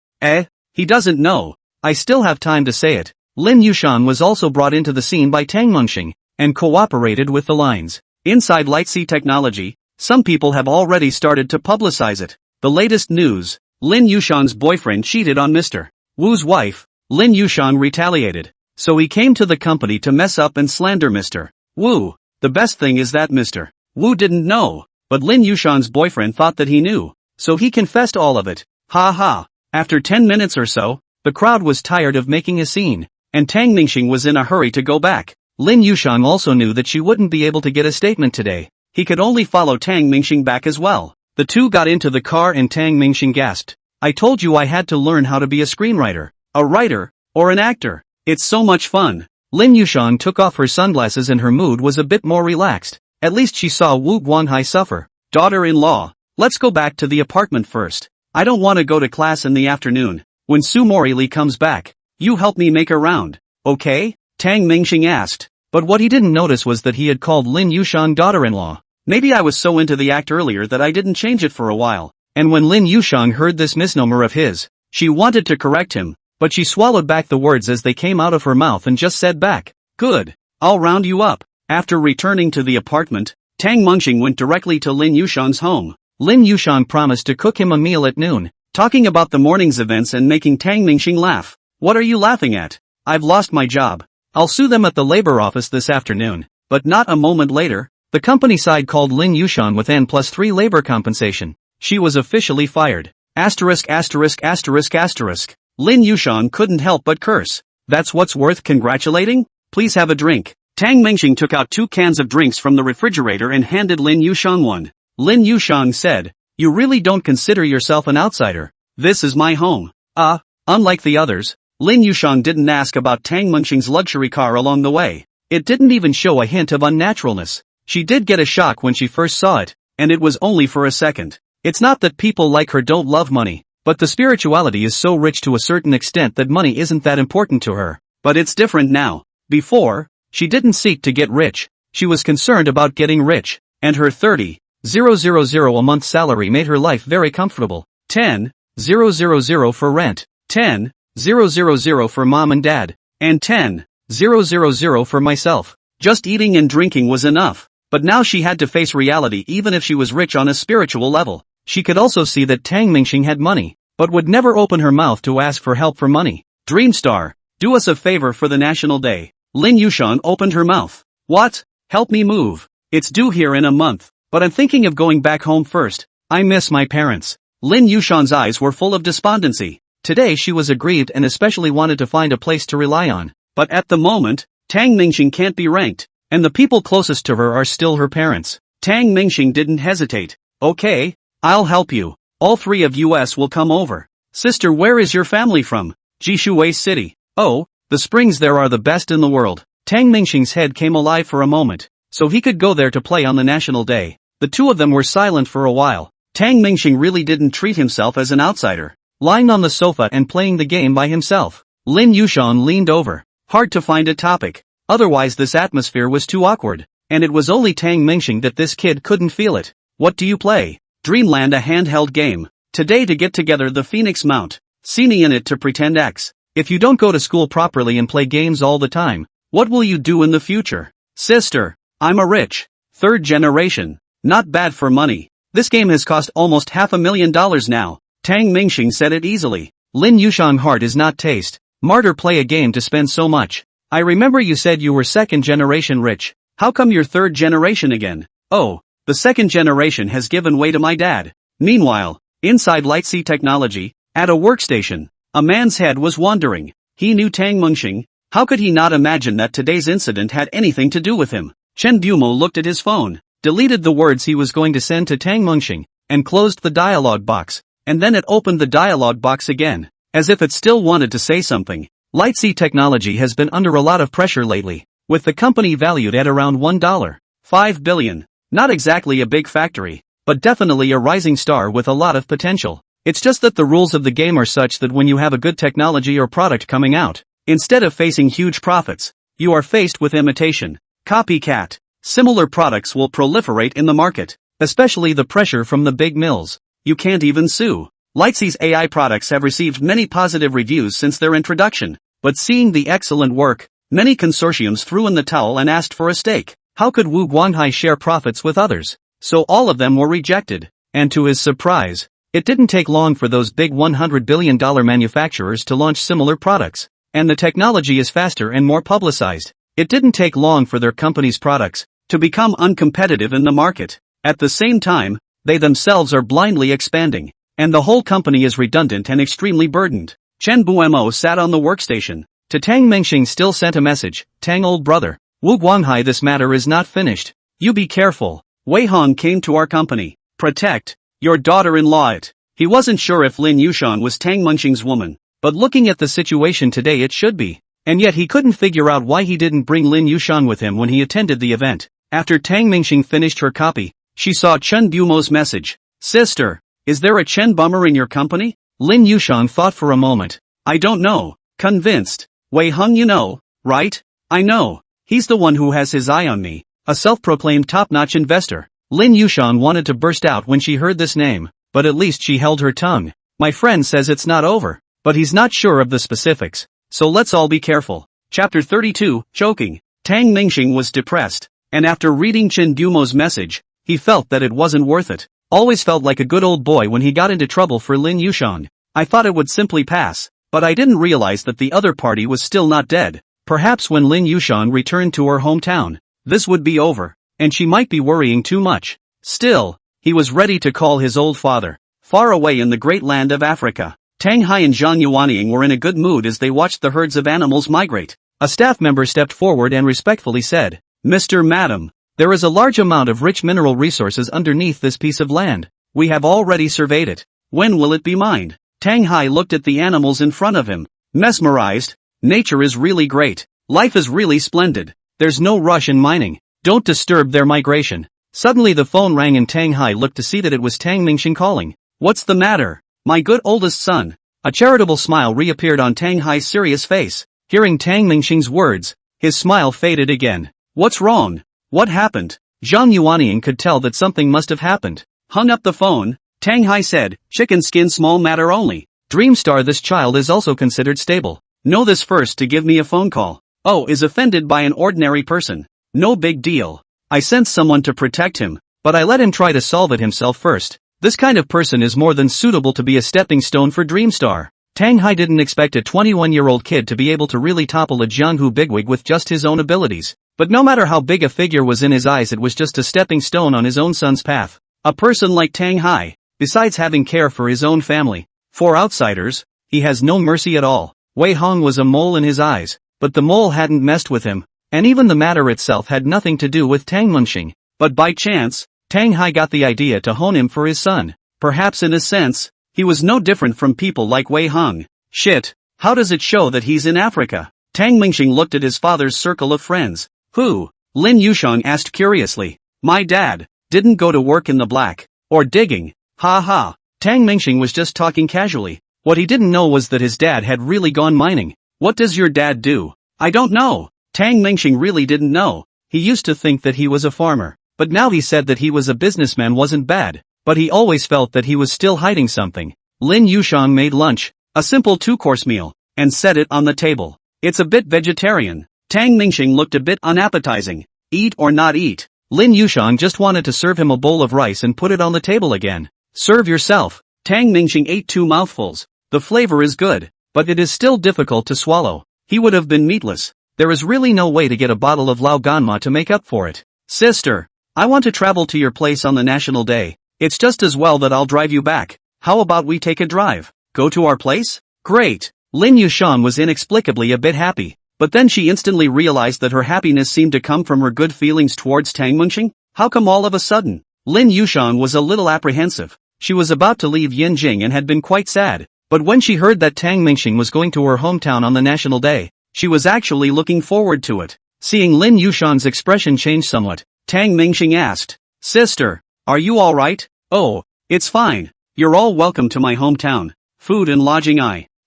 He doesn't know. I still have time to say it. Lin Yushang was also brought into the scene by Tang Mingxing, and cooperated with the lines. Inside Lightsea Technology, some people have already started to publicize it. The latest news, Lin Yushang's boyfriend cheated on Mr. Wu's wife. Lin Yushang retaliated, so he came to the company to mess up and slander Mr. Wu. The best thing is that Mr. Wu didn't know, but Lin Yushang's boyfriend thought that he knew, so he confessed all of it. Ha ha. After 10 minutes or so, the crowd was tired of making a scene, and Tang Mingxing was in a hurry to go back. Lin Yushang also knew that she wouldn't be able to get a statement today. He could only follow Tang Mingxing back as well. The two got into the car and Tang Mingxing gasped. I told you I had to learn how to be a screenwriter, a writer, or an actor. It's so much fun. Lin Yushang took off her sunglasses and her mood was a bit more relaxed. At least she saw Wu Guanghai suffer. Daughter-in-law, let's go back to the apartment first. I don't want to go to class in the afternoon. When Su Morili comes back, you help me make a round, okay? Tang Mingxing asked. But what he didn't notice was that he had called Lin Yushang daughter-in-law. Maybe I was so into the act earlier that I didn't change it for a while. And when Lin Yushang heard this misnomer of his, she wanted to correct him, but she swallowed back the words as they came out of her mouth and just said back, good, I'll round you up. After returning to the apartment, Tang Mingxing went directly to Lin Yushang's home. Lin Yushang promised to cook him a meal at noon, talking about the morning's events and making Tang Mingxing laugh. What are you laughing at? I've lost my job. I'll sue them at the labor office this afternoon. But not a moment later, the company side called Lin Yushang with N+3 labor compensation. She was officially fired. Asterisk. Lin Yushang couldn't help but curse. That's what's worth congratulating? Please have a drink. Tang Mingxing took out 2 cans of drinks from the refrigerator and handed Lin Yushang one. Lin Yushang said, you really don't consider yourself an outsider. This is my home. Unlike the others, Lin Yushang didn't ask about Tang Mingxing's luxury car along the way. It didn't even show a hint of unnaturalness. She did get a shock when she first saw it, and it was only for a second. It's not that people like her don't love money, but the spirituality is so rich to a certain extent that money isn't that important to her. But it's different now. Before, she didn't seek to get rich. She was concerned about getting rich, and her 30,000 a month salary made her life very comfortable. 10,000 for rent, 10,000 for mom and dad, and 10,000 for myself. Just eating and drinking was enough. But now she had to face reality even if she was rich on a spiritual level. She could also see that Tang Mingxing had money, but would never open her mouth to ask for help for money. Dreamstar, do us a favor for the National Day. Lin Yushan opened her mouth. What? Help me move. It's due here in a month, but I'm thinking of going back home first. I miss my parents. Lin Yushan's eyes were full of despondency. Today she was aggrieved and especially wanted to find a place to rely on. But at the moment, Tang Mingxing can't be ranked, and the people closest to her are still her parents. Tang Mingxing didn't hesitate. Okay, I'll help you. All three of us will come over. Sister, where is your family from? Jishuwei City. Oh, the springs there are the best in the world. Tang Mingxing's head came alive for a moment, so he could go there to play on the National Day. The two of them were silent for a while. Tang Mingxing really didn't treat himself as an outsider, lying on the sofa and playing the game by himself. Lin Yushan leaned over. Hard to find a topic. Otherwise this atmosphere was too awkward. And it was only Tang Mingxing that this kid couldn't feel it. What do you play? Dreamland, a handheld game. Today to get together the Phoenix Mount. See me in it to pretend X. If you don't go to school properly and play games all the time, what will you do in the future? Sister, I'm a rich, third generation. Not bad for money. This game has cost almost $500,000 now. Tang Mingxing said it easily. Lin Yushan heart is not taste. Martyr play a game to spend so much. I remember you said you were second generation rich. How come you're third generation again? Oh, the second generation has given way to my dad. Meanwhile, inside Lightsea Technology, at a workstation, a man's head was wandering. He knew Tang Mingxing. How could he not imagine that today's incident had anything to do with him? Chen Bumo looked at his phone, deleted the words he was going to send to Tang Mingxing, and closed the dialog box, and then it opened the dialog box again, as if it still wanted to say something. Lightsea Technology has been under a lot of pressure lately, with the company valued at around $1.5 billion. Not exactly a big factory, but definitely a rising star with a lot of potential. It's just that the rules of the game are such that when you have a good technology or product coming out, instead of facing huge profits, you are faced with imitation, copycat. Similar products will proliferate in the market, especially the pressure from the big mills. You can't even sue. Lightsea's AI products have received many positive reviews since their introduction, but seeing the excellent work, many consortiums threw in the towel and asked for a stake. How could Wu Guanghai share profits with others? So all of them were rejected. And to his surprise, it didn't take long for those big $100 billion manufacturers to launch similar products. And the technology is faster and more publicized. It didn't take long for their company's products to become uncompetitive in the market. At the same time, they themselves are blindly expanding. And the whole company is redundant and extremely burdened. Chen Buemo sat on the workstation. To Tang Mingxing still sent a message. Tang, old brother. Wu Guanghai, this matter is not finished. You be careful. Wei Hong came to our company. Protect your daughter-in-law. He wasn't sure if Lin Yushan was Tang Mingxing's woman, but looking at the situation today it should be. And yet he couldn't figure out why he didn't bring Lin Yushan with him when he attended the event. After Tang Mingxing finished her copy, she saw Chen Bumo's message. Sister, is there a Chen Bummer in your company? Lin Yushan thought for a moment. I don't know. Convinced. Wei Hong, you know, right? I know. He's the one who has his eye on me. A self-proclaimed top-notch investor. Lin Yushan wanted to burst out when she heard this name, but at least she held her tongue. My friend says it's not over, but he's not sure of the specifics, so let's all be careful. Chapter 32, Choking. Tang Mingxing was depressed, and after reading Chen Bumo's message, he felt that it wasn't worth it. Always felt like a good old boy when he got into trouble for Lin Yushan. I thought it would simply pass, but I didn't realize that the other party was still not dead. Perhaps when Lin Yushan returned to her hometown, this would be over, and she might be worrying too much. Still, he was ready to call his old father. Far away in the great land of Africa, Tang Hai and Zhang Yuanying were in a good mood as they watched the herds of animals migrate. A staff member stepped forward and respectfully said, Mr. Madam, there is a large amount of rich mineral resources underneath this piece of land. We have already surveyed it. When will it be mined? Tang Hai looked at the animals in front of him, mesmerized. Nature is really great. Life is really splendid. There's no rush in mining. Don't disturb their migration. Suddenly the phone rang and Tang Hai looked to see that it was Tang Mingxing calling. What's the matter, my good oldest son? A charitable smile reappeared on Tang Hai's serious face. Hearing Tang Mingxing's words, his smile faded again. What's wrong? What happened? Zhang Yuanying could tell that something must have happened. Hung up the phone, Tang Hai said, chicken skin, small matter only. Dreamstar, this child is also considered stable. Know this first to give me a phone call. Oh, is offended by an ordinary person. No big deal. I sent someone to protect him, but I let him try to solve it himself first. This kind of person is more than suitable to be a stepping stone for Dreamstar. Tang Hai didn't expect a 21-year-old kid to be able to really topple a Jianghu bigwig with just his own abilities. But no matter how big a figure was in his eyes, it was just a stepping stone on his own son's path. A person like Tang Hai, besides having care for his own family, for outsiders, he has no mercy at all. Wei Hong was a mole in his eyes, but the mole hadn't messed with him, and even the matter itself had nothing to do with Tang Mengxing. But by chance, Tang Hai got the idea to hone him for his son. Perhaps in a sense, he was no different from people like Wei Hong. Shit, how does it show that he's in Africa? Tang Mengxing looked at his father's circle of friends. Who? Lin Yushang asked curiously. My dad didn't go to work in the black, or digging. Ha ha. Tang Mengxing was just talking casually. What he didn't know was that his dad had really gone mining. What does your dad do? I don't know. Tang Mengxing really didn't know. He used to think that he was a farmer. But now he said that he was a businessman wasn't bad. But he always felt that he was still hiding something. Lin Yushang made lunch, a simple 2-course meal, and set it on the table. It's a bit vegetarian. Tang Mengxing looked a bit unappetizing. Eat or not eat? Lin Yushang just wanted to serve him a bowl of rice and put it on the table again. Serve yourself. Tang Mengxing ate 2 mouthfuls. The flavor is good, but it is still difficult to swallow. He would have been meatless. There is really no way to get a bottle of Lao Ganma to make up for it. Sister, I want to travel to your place on the National Day. It's just as well that I'll drive you back. How about we take a drive? Go to our place? Great. Lin Yushan was inexplicably a bit happy, but then she instantly realized that her happiness seemed to come from her good feelings towards Tang Mengxing. How come all of a sudden? Lin Yushan was a little apprehensive. She was about to leave Yinjing and had been quite sad, but when she heard that Tang Mengxing was going to her hometown on the National Day, she was actually looking forward to it. Seeing Lin Yushan's expression change somewhat, Tang Mengxing asked, Sister, are you alright? Oh, it's fine. You're all welcome to my hometown. Food and lodging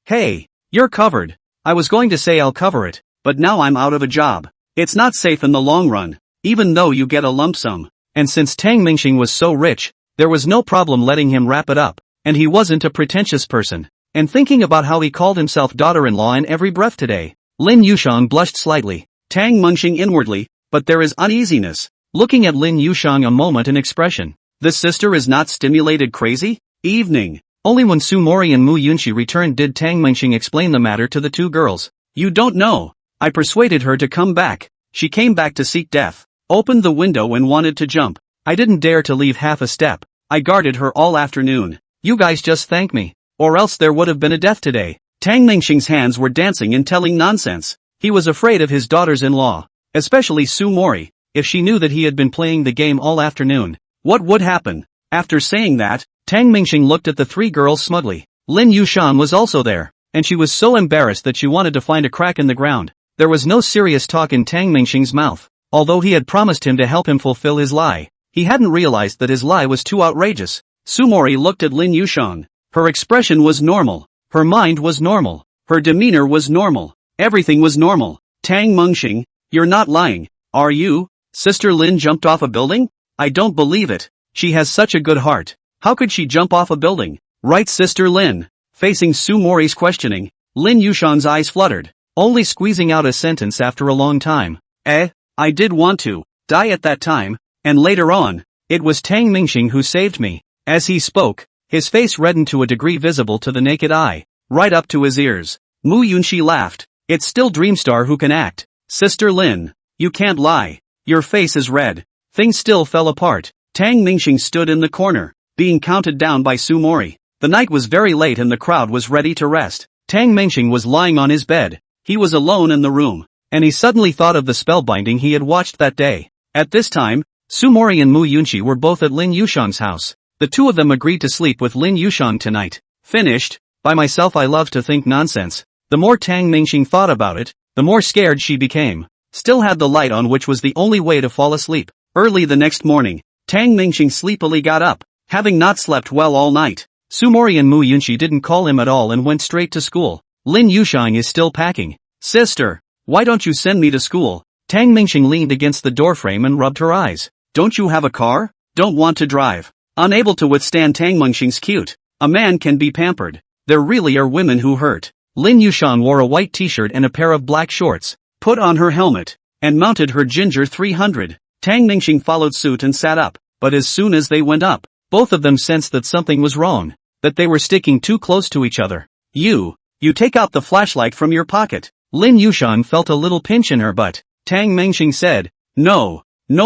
Hey, you're covered. I was going to say I'll cover it, but now I'm out of a job. It's not safe in the long run, even though you get a lump sum. And since Tang Mengxing was so rich, there was no problem letting him wrap it up, and he wasn't a pretentious person. And thinking about how he called himself daughter-in-law in every breath today, Lin Yushang blushed slightly. Tang Mengxing inwardly, but there is uneasiness. Looking at Lin Yushang a moment in expression. This sister is not stimulated crazy? Evening. Only when Su Mori and Mu Yunxi returned did Tang Mengxing explain the matter to the two girls. You don't know. I persuaded her to come back. She came back to seek death. Opened the window and wanted to jump. I didn't dare to leave half a step. I guarded her all afternoon. You guys just thank me. Or else there would have been a death today. Tang Mengxing's hands were dancing and telling nonsense. He was afraid of his daughters-in-law. Especially Su Mori. If she knew that he had been playing the game all afternoon, what would happen? After saying that, Tang Mengxing looked at the three girls smugly. Lin Yushan was also there, and she was so embarrassed that she wanted to find a crack in the ground. There was no serious talk in Tang Mengxing's mouth. Although he had promised him to help him fulfill his lie, he hadn't realized that his lie was too outrageous. Su Mori looked at Lin Yushan. Her expression was normal. Her mind was normal. Her demeanor was normal. Everything was normal. Tang Mengxing, you're not lying, are you? Sister Lin jumped off a building? I don't believe it. She has such a good heart. How could she jump off a building? Right, Sister Lin? Facing Su Mori's questioning, Lin Yushan's eyes fluttered, only squeezing out a sentence after a long time. I did want to die at that time, and later on, it was Tang Mengxing who saved me. As he spoke, his face reddened to a degree visible to the naked eye, right up to his ears. Mu Yunxi laughed. It's still Dreamstar who can act. Sister Lin, you can't lie. Your face is red. Things still fell apart. Tang Mengxing stood in the corner, being counted down by Su Mori. The night was very late and the crowd was ready to rest. Tang Mengxing was lying on his bed. He was alone in the room, and he suddenly thought of the spellbinding he had watched that day. At this time, Su Mori and Mu Yunxi were both at Lin Yushan's house. The two of them agreed to sleep with Lin Yushan tonight. Finished. By myself, I love to think nonsense. The more Tang Mengxing thought about it, the more scared she became. Still had the light on, which was the only way to fall asleep. Early the next morning, Tang Mengxing sleepily got up, having not slept well all night. Su Mori and Mu Yunxi didn't call him at all and went straight to school. Lin Yushang is still packing. Sister, why don't you send me to school? Tang Mengxing leaned against the doorframe and rubbed her eyes. Don't you have a car? Don't want to drive. Unable to withstand Tang Mengxing's cute. A man can be pampered. There really are women who hurt. Lin Yushan wore a white t-shirt and a pair of black shorts, put on her helmet, and mounted her Ginger 300. Tang Mengxing followed suit and sat up, but as soon as they went up, both of them sensed that something was wrong, that they were sticking too close to each other. You take out the flashlight from your pocket. Lin Yushan felt a little pinch in her butt. Tang Mengxing said, no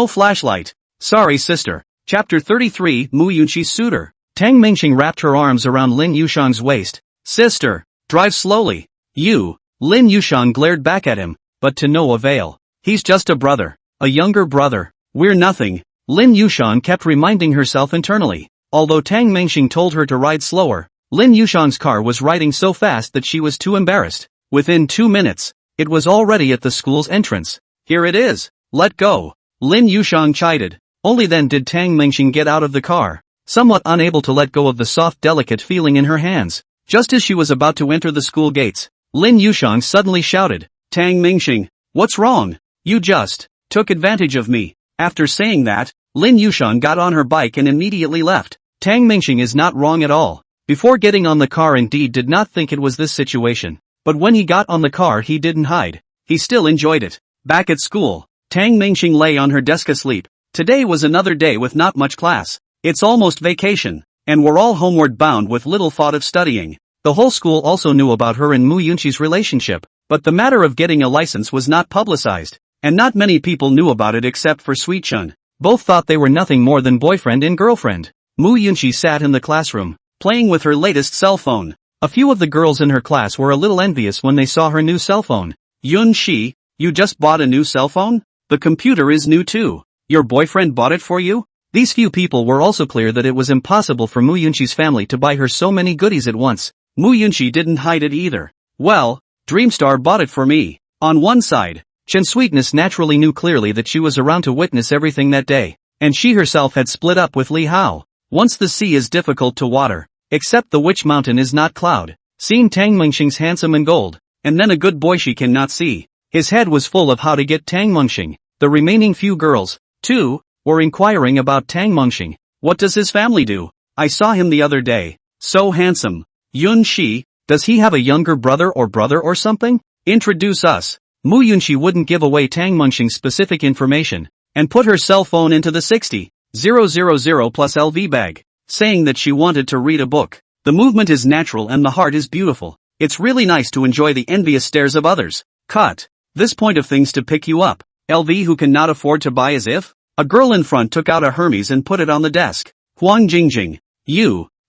flashlight. Sorry sister. Chapter 33 Mu Yunqi's Suitor. Tang Mengxing wrapped her arms around Lin Yushan's waist. Sister, drive slowly. Lin Yushan glared back at him, but to no avail. He's just a brother. A younger brother. We're nothing. Lin Yushan kept reminding herself internally. Although Tang Mengxing told her to ride slower, Lin Yushan's car was riding so fast that she was too embarrassed. Within 2 minutes, it was already at the school's entrance. Here it is. Let go. Lin Yushan chided. Only then did Tang Mengxing get out of the car, somewhat unable to let go of the soft, delicate feeling in her hands. Just as she was about to enter the school gates, Lin Yushan suddenly shouted, Tang Mengxing, what's wrong? You just took advantage of me. After saying that, Lin Yushan got on her bike and immediately left. Tang Mengxing is not wrong at all. Before getting on the car indeed did not think it was this situation. But when he got on the car he didn't hide. He still enjoyed it. Back at school, Tang Mengxing lay on her desk asleep. Today was another day with not much class. It's almost vacation, and we're all homeward bound with little thought of studying. The whole school also knew about her and Mu Yunqi's relationship, but the matter of getting a license was not publicized, and not many people knew about it except for Sweet Chun. Both thought they were nothing more than boyfriend and girlfriend. Mu Yunqi sat in the classroom, playing with her latest cell phone. A few of the girls in her class were a little envious when they saw her new cell phone. Yunqi, you just bought a new cell phone? The computer is new too. Your boyfriend bought it for you? These few people were also clear that it was impossible for Mu Yunqi's family to buy her so many goodies at once. Mu Yunqi didn't hide it either. Well, Dreamstar bought it for me. On one side, Chen Sweetness naturally knew clearly that she was around to witness everything that day, and she herself had split up with Li Hao. Once the sea is difficult to water, except the Witch Mountain is not cloud. Seeing Tang Mengxing's handsome and gold, and then a good boy she cannot see. His head was full of how to get Tang Mengxing. The remaining few girls, too, were inquiring about Tang Mengxing. What does his family do? I saw him the other day. So handsome. Yunqi, does he have a younger brother or something? Introduce us. Mu Yunqi wouldn't give away Tang Mengxing's specific information, and put her cell phone into the 60,000 plus LV bag, saying that she wanted to read a book. The movement is natural and the heart is beautiful. It's really nice to enjoy the envious stares of others. Cut. This point of things to pick you up. LV who cannot afford to buy as if? A girl in front took out a Hermes and put it on the desk. Huang Jingjing.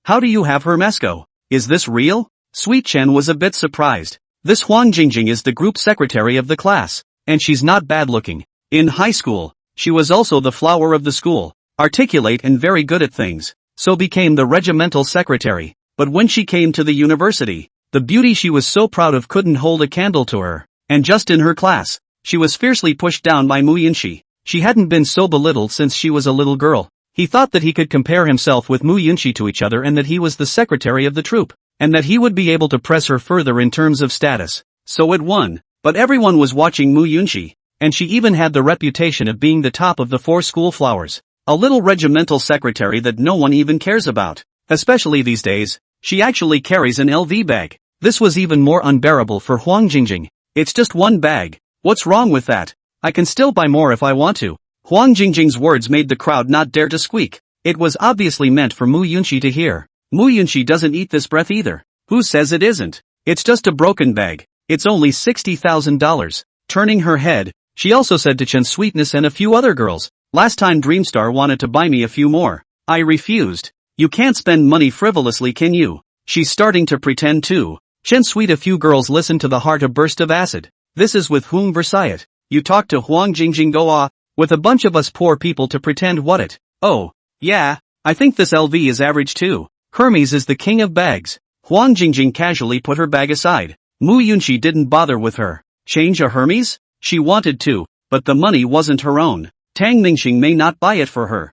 How do you have Hermesco? Is this real? Sweet Chen was a bit surprised. This Huang Jingjing is the group secretary of the class, and she's not bad looking. In high school, she was also the flower of the school, articulate and very good at things, so became the regimental secretary. But when she came to the university, the beauty she was so proud of couldn't hold a candle to her, and just in her class, she was fiercely pushed down by Mu Yunqi. She hadn't been so belittled since she was a little girl. He thought that he could compare himself with Mu Yunqi to each other and that he was the secretary of the troop, and that he would be able to press her further in terms of status. So it won. But everyone was watching Mu Yunqi, and she even had the reputation of being the top of the 4 school flowers. A little regimental secretary that no one even cares about. Especially these days, she actually carries an LV bag. This was even more unbearable for Huang Jingjing. It's just one bag. What's wrong with that? I can still buy more if I want to. Huang Jingjing's words made the crowd not dare to squeak. It was obviously meant for Mu Yunqi to hear. Mu Yunqi doesn't eat this breath either. Who says it isn't? It's just a broken bag. It's only $60,000. Turning her head, she also said to Chen Sweetness and a few other girls, last time Dreamstar wanted to buy me a few more. I refused. You can't spend money frivolously, can you? She's starting to pretend too. Chen Sweet. A few girls listened to the heart a burst of acid. This is with whom Versailles. You talk to Huang Jingjing go ah, with a bunch of us poor people to pretend what it? Oh, yeah, I think this LV is average too. Hermes is the king of bags. Huang Jingjing casually put her bag aside. Mu Yunqi didn't bother with her. Change a Hermes? She wanted to, but the money wasn't her own. Tang Mengxing may not buy it for her.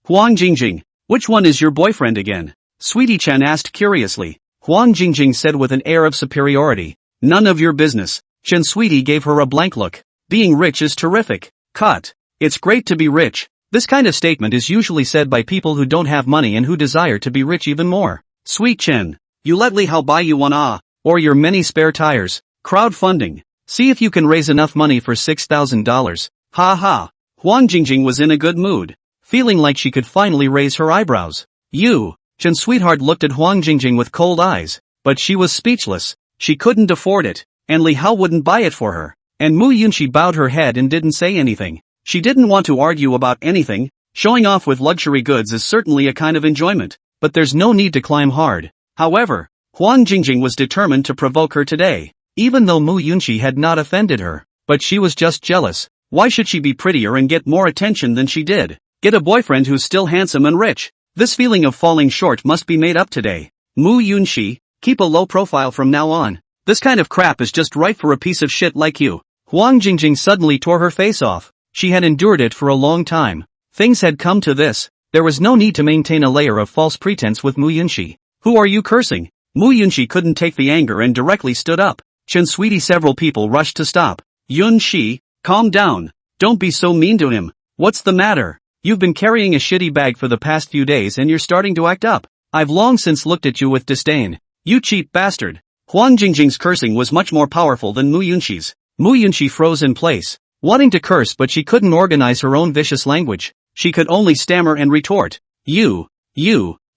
Huang Jingjing, which one is your boyfriend again? Sweetie Chen asked curiously. Huang Jingjing said with an air of superiority. None of your business. Chen Sweetie gave her a blank look. Being rich is terrific. Cut. It's great to be rich. This kind of statement is usually said by people who don't have money and who desire to be rich even more. Sweet Chen, you let Li Hao buy you one or your many spare tires. Crowdfunding. See if you can raise enough money for $6,000. Ha ha. Huang Jingjing was in a good mood, feeling like she could finally raise her eyebrows. Chen Sweetheart looked at Huang Jingjing with cold eyes. but she was speechless. She couldn't afford it, and Li Hao wouldn't buy it for her. And Mu Yunxi bowed her head and didn't say anything. She didn't want to argue about anything. Showing off with luxury goods is certainly a kind of enjoyment, but there's no need to climb hard. However, Huang Jingjing was determined to provoke her today, even though Mu Yunxi had not offended her. But she was just jealous. Why should she be prettier and get more attention than she did? Get a boyfriend who's still handsome and rich. This feeling of falling short must be made up today. Mu Yunxi, keep a low profile from now on. This kind of crap is just right for a piece of shit like you. Huang Jingjing suddenly tore her face off. She had endured it for a long time. Things had come to this. There was no need to maintain a layer of false pretense with Mu Yunxi. Who are you cursing? Mu Yunxi couldn't take the anger and directly stood up. Chen sweetie, several people rushed to stop. Yunxi, calm down. Don't be so mean to him. What's the matter? You've been carrying a shitty bag for the past few days and you're starting to act up. I've long since looked at you with disdain. You cheap bastard. Huang Jingjing's cursing was much more powerful than Mu Yunxi's. Mu Yunxi froze in place, wanting to curse, but she couldn't organize her own vicious language. She could only stammer and retort. You,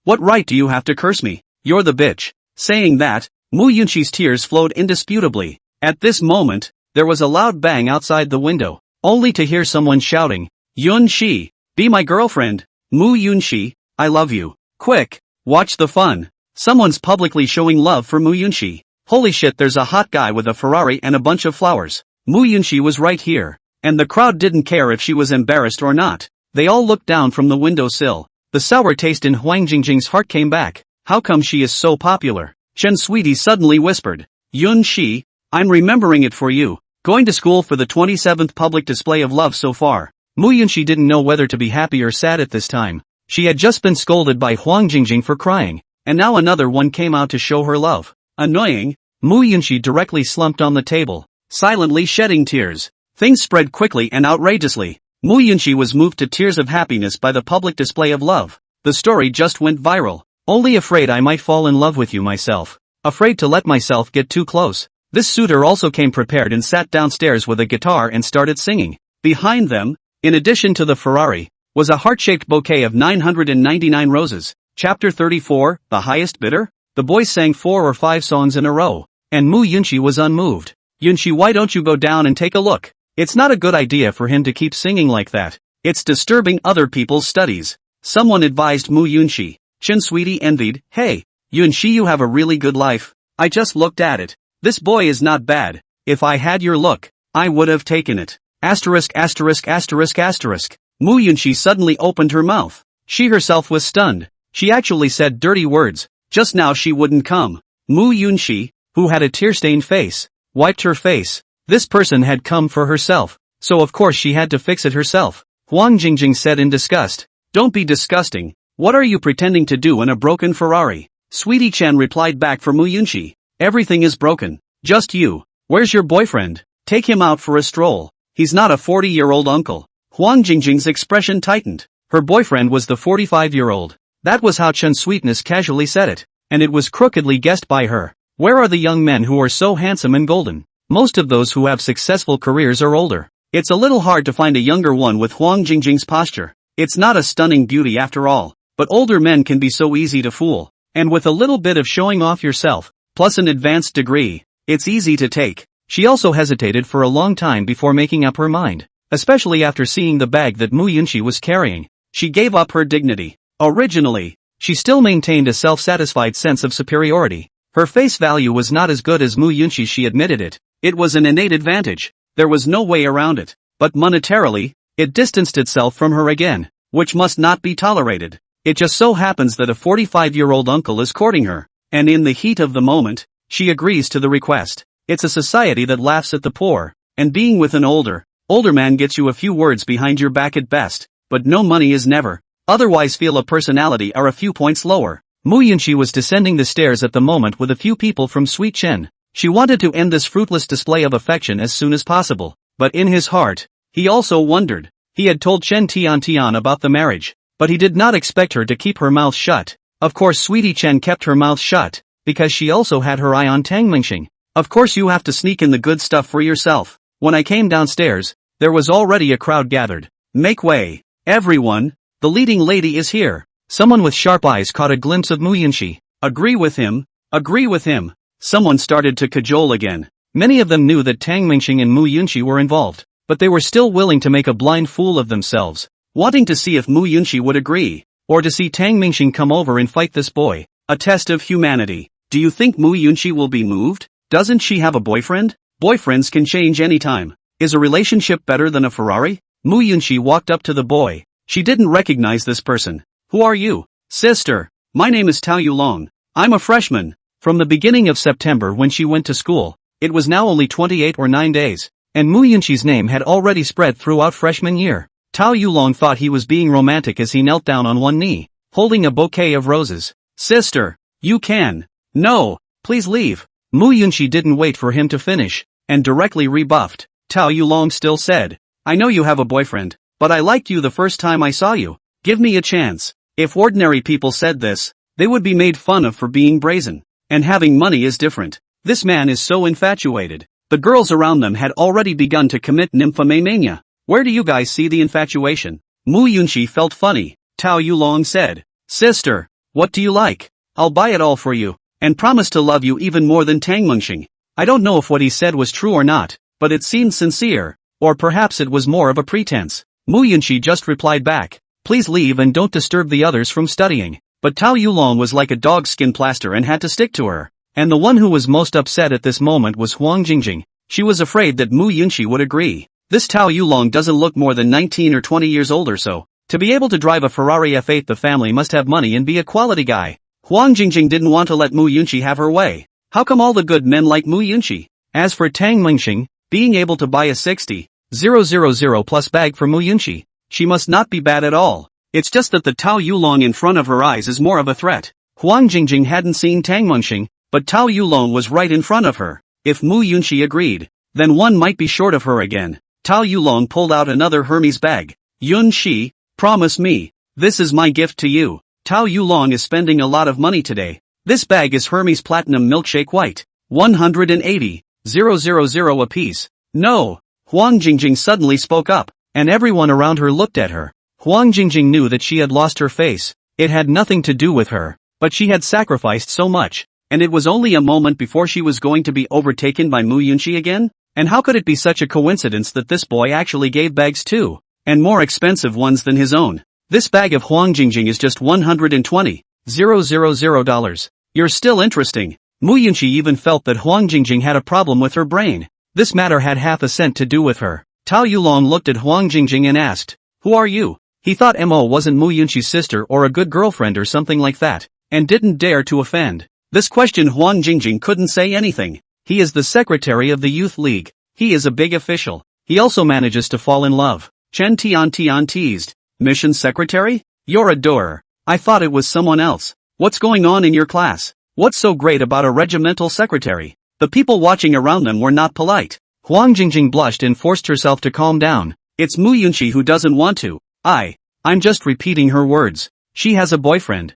what right do you have to curse me? You're the bitch. Saying that, Mu Yunxi's tears flowed indisputably. At this moment, there was a loud bang outside the window, only to hear someone shouting, Yunxi, be my girlfriend. Mu Yunxi, I love you. Quick, watch the fun. Someone's publicly showing love for Mu Yunxi. Holy shit, there's a hot guy with a Ferrari and a bunch of flowers. Mu Yunxi was right here, and the crowd didn't care if she was embarrassed or not. They all looked down from the windowsill. The sour taste in Huang Jingjing's heart came back. How come she is so popular? Chen sweetie suddenly whispered. Yunxi, I'm remembering it for you. Going to school for the 27th public display of love so far. Mu Yunxi didn't know whether to be happy or sad at this time. She had just been scolded by Huang Jingjing for crying, and now another one came out to show her love. Annoying. Mu Yunxi directly slumped on the table, silently shedding tears. Things spread quickly and outrageously. Mu Yunxi was moved to tears of happiness by the public display of love. The story just went viral. Only afraid I might fall in love with you myself. Afraid to let myself get too close. This suitor also came prepared and sat downstairs with a guitar and started singing. Behind them, in addition to the Ferrari, was a heart-shaped bouquet of 999 roses. Chapter 34, The Highest Bidder? The boys sang 4 or 5 songs in a row, and Mu Yunxi was unmoved. Yunxi, why don't you go down and take a look? It's not a good idea for him to keep singing like that. It's disturbing other people's studies. Someone advised Mu Yunxi. Chen sweetie envied. Hey, Yunxi, you have a really good life. I just looked at it. This boy is not bad. If I had your look, I would have taken it. Asterisk asterisk asterisk asterisk. Mu Yunxi suddenly opened her mouth. She herself was stunned. She actually said dirty words. Just now she wouldn't come. Mu Yunxi, who had a tear-stained face, wiped her face. This person had come for herself, so of course she had to fix it herself. Huang Jingjing said in disgust. Don't be disgusting. What are you pretending to do in a broken Ferrari? Sweetie Chen replied back for Mu Yunxi. Everything is broken. Just you. Where's your boyfriend? Take him out for a stroll. He's not a 40-year-old uncle. Huang Jingjing's expression tightened. Her boyfriend was the 45-year-old. That was how Chen Sweetness casually said it, and it was crookedly guessed by her. Where are the young men who are so handsome and golden? Most of those who have successful careers are older. It's a little hard to find a younger one with Huang Jingjing's posture. It's not a stunning beauty after all, but older men can be so easy to fool. And with a little bit of showing off yourself, plus an advanced degree, it's easy to take. She also hesitated for a long time before making up her mind, especially after seeing the bag that Mu Yunxi was carrying. She gave up her dignity. Originally, she still maintained a self-satisfied sense of superiority. Her face value was not as good as Mu Yunxi, she admitted it. It was an innate advantage. There was no way around it. But monetarily, it distanced itself from her again, which must not be tolerated. It just so happens that a 45-year-old uncle is courting her, and in the heat of the moment, she agrees to the request. It's a society that laughs at the poor, and being with an older man gets you a few words behind your back at best, but no money is never. Otherwise feel a personality are a few points lower. Mu Yunxi was descending the stairs at the moment with a few people from Sweet Chen. She wanted to end this fruitless display of affection as soon as possible, but in his heart, he also wondered. He had told Chen Tian about the marriage, but he did not expect her to keep her mouth shut. Of course Sweetie Chen kept her mouth shut, because she also had her eye on Tang Lingxing. Of course you have to sneak in the good stuff for yourself. When I came downstairs, there was already a crowd gathered. Make way, everyone, the leading lady is here. Someone with sharp eyes caught a glimpse of Mu Yunxi. Agree with him, Agree with him. Someone started to cajole again. Many of them knew that Tang Mingxing and Mu Yunqi were involved, but they were still willing to make a blind fool of themselves, wanting to see if Mu Yunqi would agree, or to see Tang Mingxing come over and fight this boy. A test of humanity. Do you think Mu Yunqi will be moved? Doesn't she have a boyfriend? Boyfriends can change anytime. Is a relationship better than a Ferrari? Mu Yunqi walked up to the boy. She didn't recognize this person. Who are you? Sister. My name is Tao Yulong. I'm a freshman. From the beginning of September when she went to school, it was now only 28 or 9 days, and Mu Yunqi's name had already spread throughout freshman year. Tao Yulong thought he was being romantic as he knelt down on one knee, holding a bouquet of roses. Sister, you can. No, please leave. Mu Yunqi didn't wait for him to finish, and directly rebuffed. Tao Yulong still said, I know you have a boyfriend, but I liked you the first time I saw you. Give me a chance. If ordinary people said this, they would be made fun of for being brazen. And having money is different. This man is so infatuated. The girls around them had already begun to commit nymphomania. Where do you guys see the infatuation? Mu Yunqi felt funny. Tao Yulong said, Sister, what do you like? I'll buy it all for you, and promise to love you even more than Tang Mingxing. I don't know if what he said was true or not, but it seemed sincere, or perhaps it was more of a pretense. Mu Yunqi just replied back, please leave and don't disturb the others from studying. But Tao Yulong was like a dog skin plaster and had to stick to her. And the one who was most upset at this moment was Huang Jingjing. She was afraid that Mu Yunqi would agree. This Tao Yulong doesn't look more than 19 or 20 years old or so. To be able to drive a Ferrari F8, the family must have money and be a quality guy. Huang Jingjing didn't want to let Mu Yunqi have her way. How come all the good men like Mu Yunqi? As for Tang Mingxing, being able to buy a 60,000 plus bag for Mu Yunqi, she must not be bad at all. It's just that the Tao Yulong in front of her eyes is more of a threat. Huang Jingjing hadn't seen Tang Mingxing, but Tao Yulong was right in front of her. If Mu Yunqi agreed, then one might be short of her again. Tao Yulong pulled out another Hermes bag. Yunqi, promise me. This is my gift to you. Tao Yulong is spending a lot of money today. This bag is Hermes Platinum Milkshake White. 180,000 apiece. No. Huang Jingjing suddenly spoke up, and everyone around her looked at her. Huang Jingjing knew that she had lost her face. It had nothing to do with her, but she had sacrificed so much, and it was only a moment before she was going to be overtaken by Mu Yunqi again? And how could it be such a coincidence that this boy actually gave bags too, and more expensive ones than his own? This bag of Huang Jingjing is just $120,000. You're still interesting. Mu Yunqi even felt that Huang Jingjing had a problem with her brain. This matter had half a cent to do with her. Tao Yulong looked at Huang Jingjing and asked, who are you? He thought Mo wasn't Mu Yunqi's sister or a good girlfriend or something like that, and didn't dare to offend. This question Huang Jingjing couldn't say anything. He is the secretary of the youth league. He is a big official. He also manages to fall in love. Chen Tian teased. Mission secretary? You're a doer. I thought it was someone else. What's going on in your class? What's so great about a regimental secretary? The people watching around them were not polite. Huang Jingjing blushed and forced herself to calm down. It's Mu Yunqi who doesn't want to. I'm just repeating her words. She has a boyfriend.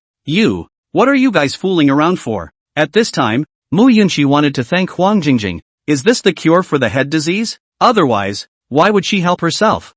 What are you guys fooling around for? At this time, Mu Yunqi wanted to thank Huang Jingjing. Is this the cure for the head disease? Otherwise, why would she help herself?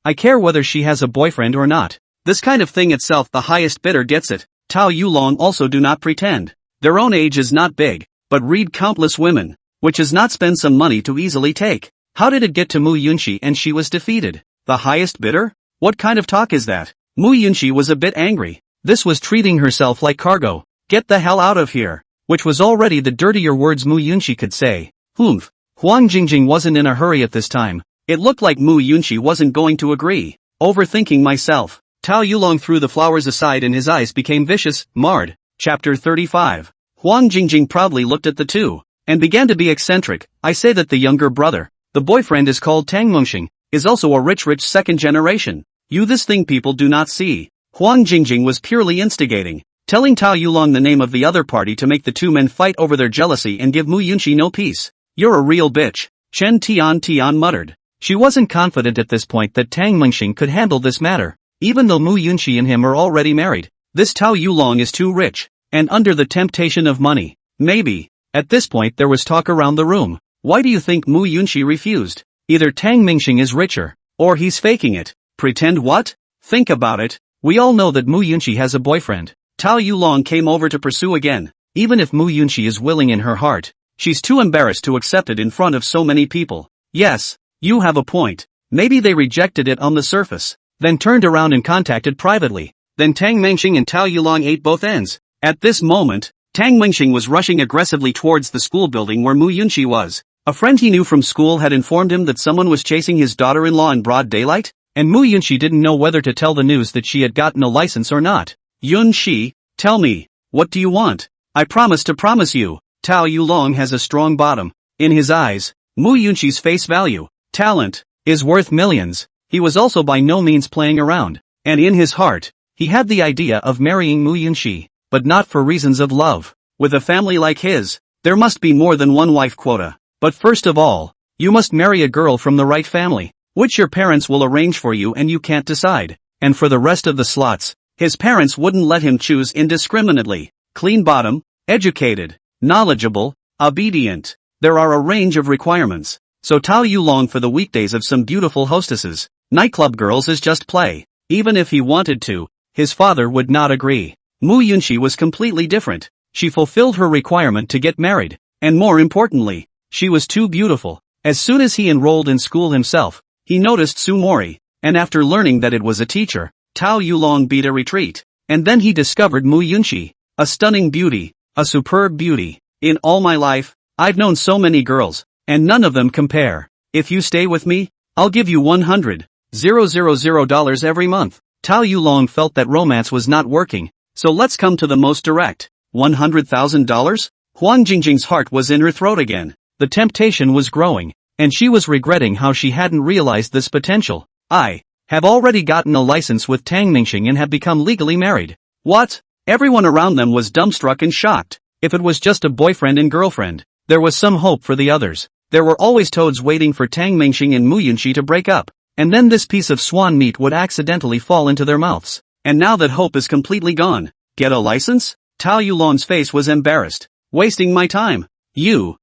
I care whether she has a boyfriend or not. This kind of thing itself, the highest bidder gets it. Tao Yulong also do not pretend. Their own age is not big, but read countless women, which is not spend some money to easily take. How did it get to Mu Yunqi and she was defeated? The highest bidder? What kind of talk is that? Mu Yunqi was a bit angry. This was treating herself like cargo. Get the hell out of here. Which was already the dirtier words Mu Yunqi could say. Huang Jingjing wasn't in a hurry at this time. It looked like Mu Yunqi wasn't going to agree. Overthinking myself. Tao Yulong threw the flowers aside and his eyes became vicious, marred. Chapter 35. Huang Jingjing proudly looked at the two, and began to be eccentric. I say that the younger brother, the boyfriend is called Tang Mingxing, is also a rich second generation. This thing people do not see. Huang Jingjing was purely instigating, telling Tao Yulong the name of the other party to make the two men fight over their jealousy and give Mu Yunqi no peace. You're a real bitch, Chen Tian muttered. She wasn't confident at this point that Tang Mingxing could handle this matter, even though Mu Yunqi and him are already married. This Tao Yulong is too rich, and under the temptation of money. Maybe. At this point there was talk around the room. Why do you think Mu Yunqi refused? Either Tang Mingxing is richer, or he's faking it. Pretend what? Think about it. We all know that Mu Yunqi has a boyfriend. Tao Yulong came over to pursue again. even if Mu Yunxi is willing in her heart, she's too embarrassed to accept it in front of so many people. Yes, you have a point. Maybe they rejected it on the surface, then turned around and contacted privately. Then Tang Mengxing and Tao Yulong ate both ends. At this moment, Tang Mengxing was rushing aggressively towards the school building where Mu Yunxi was. A friend he knew from school had informed him that someone was chasing his daughter-in-law in broad daylight, and Mu Yunxi didn't know whether to tell the news that she had gotten a license or not. Yunxi, tell me, what do you want? I promise to promise you. Tao Yulong has a strong bottom. In his eyes, Mu Yunxi's face value, talent, is worth millions. He was also by no means playing around, and in his heart, he had the idea of marrying Mu Yunxi, but not for reasons of love. With a family like his, there must be more than one wife quota. But first of all, you must marry a girl from the right family, which your parents will arrange for you and you can't decide. And for the rest of the slots, his parents wouldn't let him choose indiscriminately. Clean bottom, educated, knowledgeable, obedient. There are a range of requirements. So Tao Yulong for the weekdays of some beautiful hostesses, nightclub girls is just play. Even if he wanted to, his father would not agree. Mu Yunxi was completely different. She fulfilled her requirement to get married, and more importantly, she was too beautiful. As soon as he enrolled in school himself, he noticed Su Mori, and after learning that it was a teacher, Tao Yulong beat a retreat. And then he discovered Mu Yunxi, a stunning beauty, a superb beauty. In all my life, I've known so many girls, and none of them compare. If you stay with me, I'll give you $100,000 every month. Tao Yulong felt that romance was not working, so let's come to the most direct. $100,000? Huang Jingjing's heart was in her throat again. The temptation was growing, and she was regretting how she hadn't realized this potential. I have already gotten a license with Tang Mengxing and have become legally married. What? Everyone around them was dumbstruck and shocked. If it was just a boyfriend and girlfriend, there was some hope for the others. There were always toads waiting for Tang Mengxing and Mu Yunxi to break up, and then this piece of swan meat would accidentally fall into their mouths. And now that hope is completely gone, get a license? Tao Yulong's face was embarrassed. Wasting my time. You,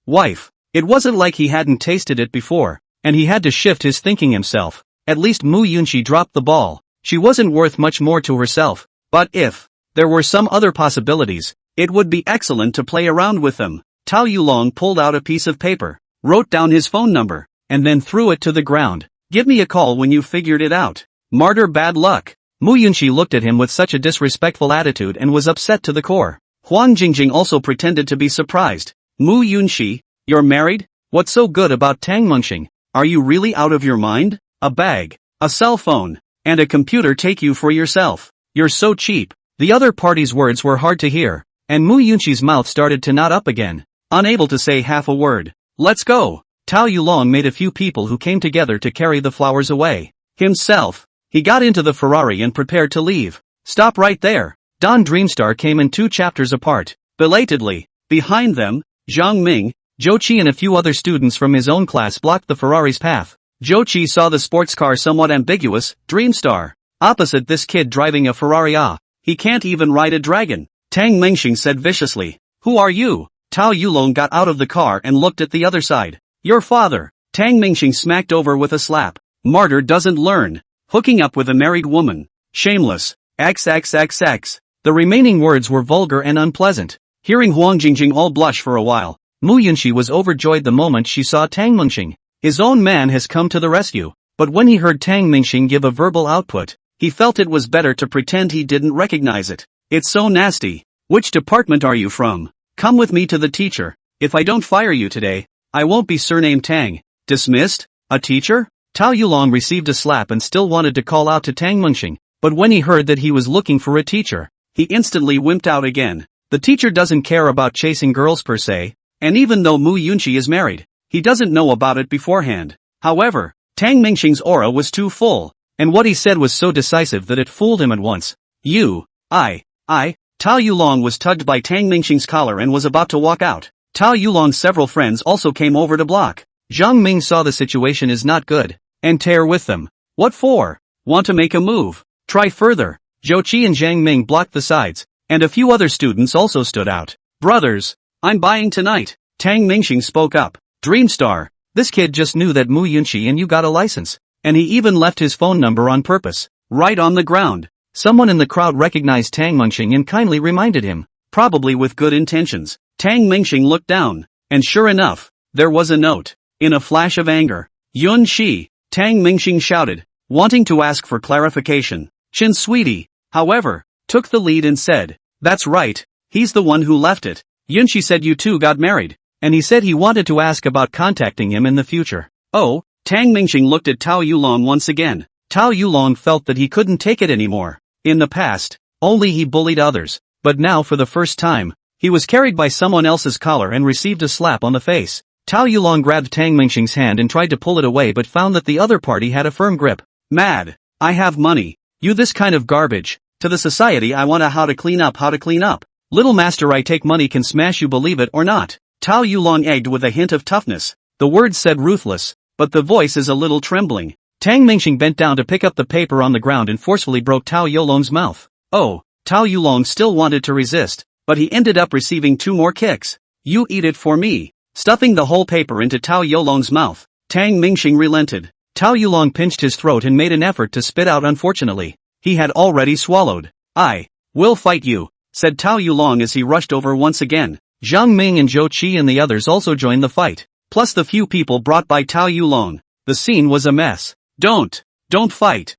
wife. It wasn't like he hadn't tasted it before, and he had to shift his thinking himself. At least Mu Yunxi dropped the ball. She wasn't worth much more to herself, but if there were some other possibilities, it would be excellent to play around with them. Tao Yulong pulled out a piece of paper, wrote down his phone number, and then threw it to the ground. Give me a call when you figured it out. Martyr bad luck. Mu Yunxi looked at him with such a disrespectful attitude and was upset to the core. Huang Jingjing also pretended to be surprised. Mu Yunxi, you're married? What's so good about Tang Mengxing? Are you really out of your mind? A bag, a cell phone, and a computer take you for yourself. You're so cheap. The other party's words were hard to hear, and Mu Yunxi's mouth started to knot up again, unable to say half a word. Let's go. Tao Yulong made a few people who came together to carry the flowers away. Himself, he got into the Ferrari and prepared to leave. Stop right there. Don Dreamstar came in 2 chapters apart. Belatedly, behind them, Zhang Ming, Zhou Qi and a few other students from his own class blocked the Ferrari's path. Zhou Qi saw the sports car somewhat ambiguous. Dreamstar. Opposite this kid driving a Ferrari, he can't even ride a dragon. Tang Mengxing said viciously. Who are you? Tao Yulong got out of the car and looked at the other side. Your father. Tang Mengxing smacked over with a slap. Martyr doesn't learn. Hooking up with a married woman. Shameless. XXXX. The remaining words were vulgar and unpleasant. Hearing Huang Jingjing all blush for a while, Mu Yunxi was overjoyed the moment she saw Tang Mengxing. His own man has come to the rescue, but when he heard Tang Mengxing give a verbal output, he felt it was better to pretend he didn't recognize it. It's so nasty. Which department are you from? Come with me to the teacher. If I don't fire you today, I won't be surnamed Tang. Dismissed? A teacher? Tao Yulong received a slap and still wanted to call out to Tang Mengxing, but when he heard that he was looking for a teacher, he instantly wimped out again. The teacher doesn't care about chasing girls per se, and even though Mu Yunxi is married, he doesn't know about it beforehand. However, Tang Mengxing's aura was too full, and what he said was so decisive that it fooled him at once. Tao Yulong was tugged by Tang Mengxing's collar and was about to walk out. Tao Yulong's several friends also came over to block. Zhang Ming saw the situation is not good, and tear with them. What for? Want to make a move? Try further. Zhou Qi and Zhang Ming blocked the sides, and a few other students also stood out. Brothers, I'm buying tonight. Tang Mengxing spoke up. Dreamstar, this kid just knew that Mu Yunxi and you got a license, and he even left his phone number on purpose, right on the ground. Someone in the crowd recognized Tang Mengxing and kindly reminded him. probably with good intentions. Tang Mingxing looked down, and sure enough, there was a note. In a flash of anger, Yun Shi, Tang Mingxing shouted, wanting to ask for clarification. Chin Sweetie, however, took the lead and said, that's right, he's the one who left it. Yun Shi said you two got married, and he said he wanted to ask about contacting him in the future. Oh, Tang Mingxing looked at Tao Yulong once again. Tao Yulong felt that he couldn't take it anymore. In the past, only he bullied others, but now for the first time, he was carried by someone else's collar and received a slap on the face. Tao Yulong grabbed Tang Mingxing's hand and tried to pull it away but found that the other party had a firm grip. Mad. I have money. You this kind of garbage. To the society I want how to clean up. Little master I take money can smash you believe it or not. Tao Yulong egged with a hint of toughness. The words said ruthless, but the voice is a little trembling. Tang Mingxing bent down to pick up the paper on the ground and forcefully broke Tao Yulong's mouth. Oh, Tao Yulong still wanted to resist, but he ended up receiving 2 more kicks. You eat it for me. Stuffing the whole paper into Tao Yulong's mouth, Tang Mingxing relented. Tao Yulong pinched his throat and made an effort to spit out. Unfortunately, he had already swallowed. I will fight you, said Tao Yulong as he rushed over once again. Zhang Ming and Zhou Qi and the others also joined the fight, plus the few people brought by Tao Yulong. The scene was a mess. Don't fight,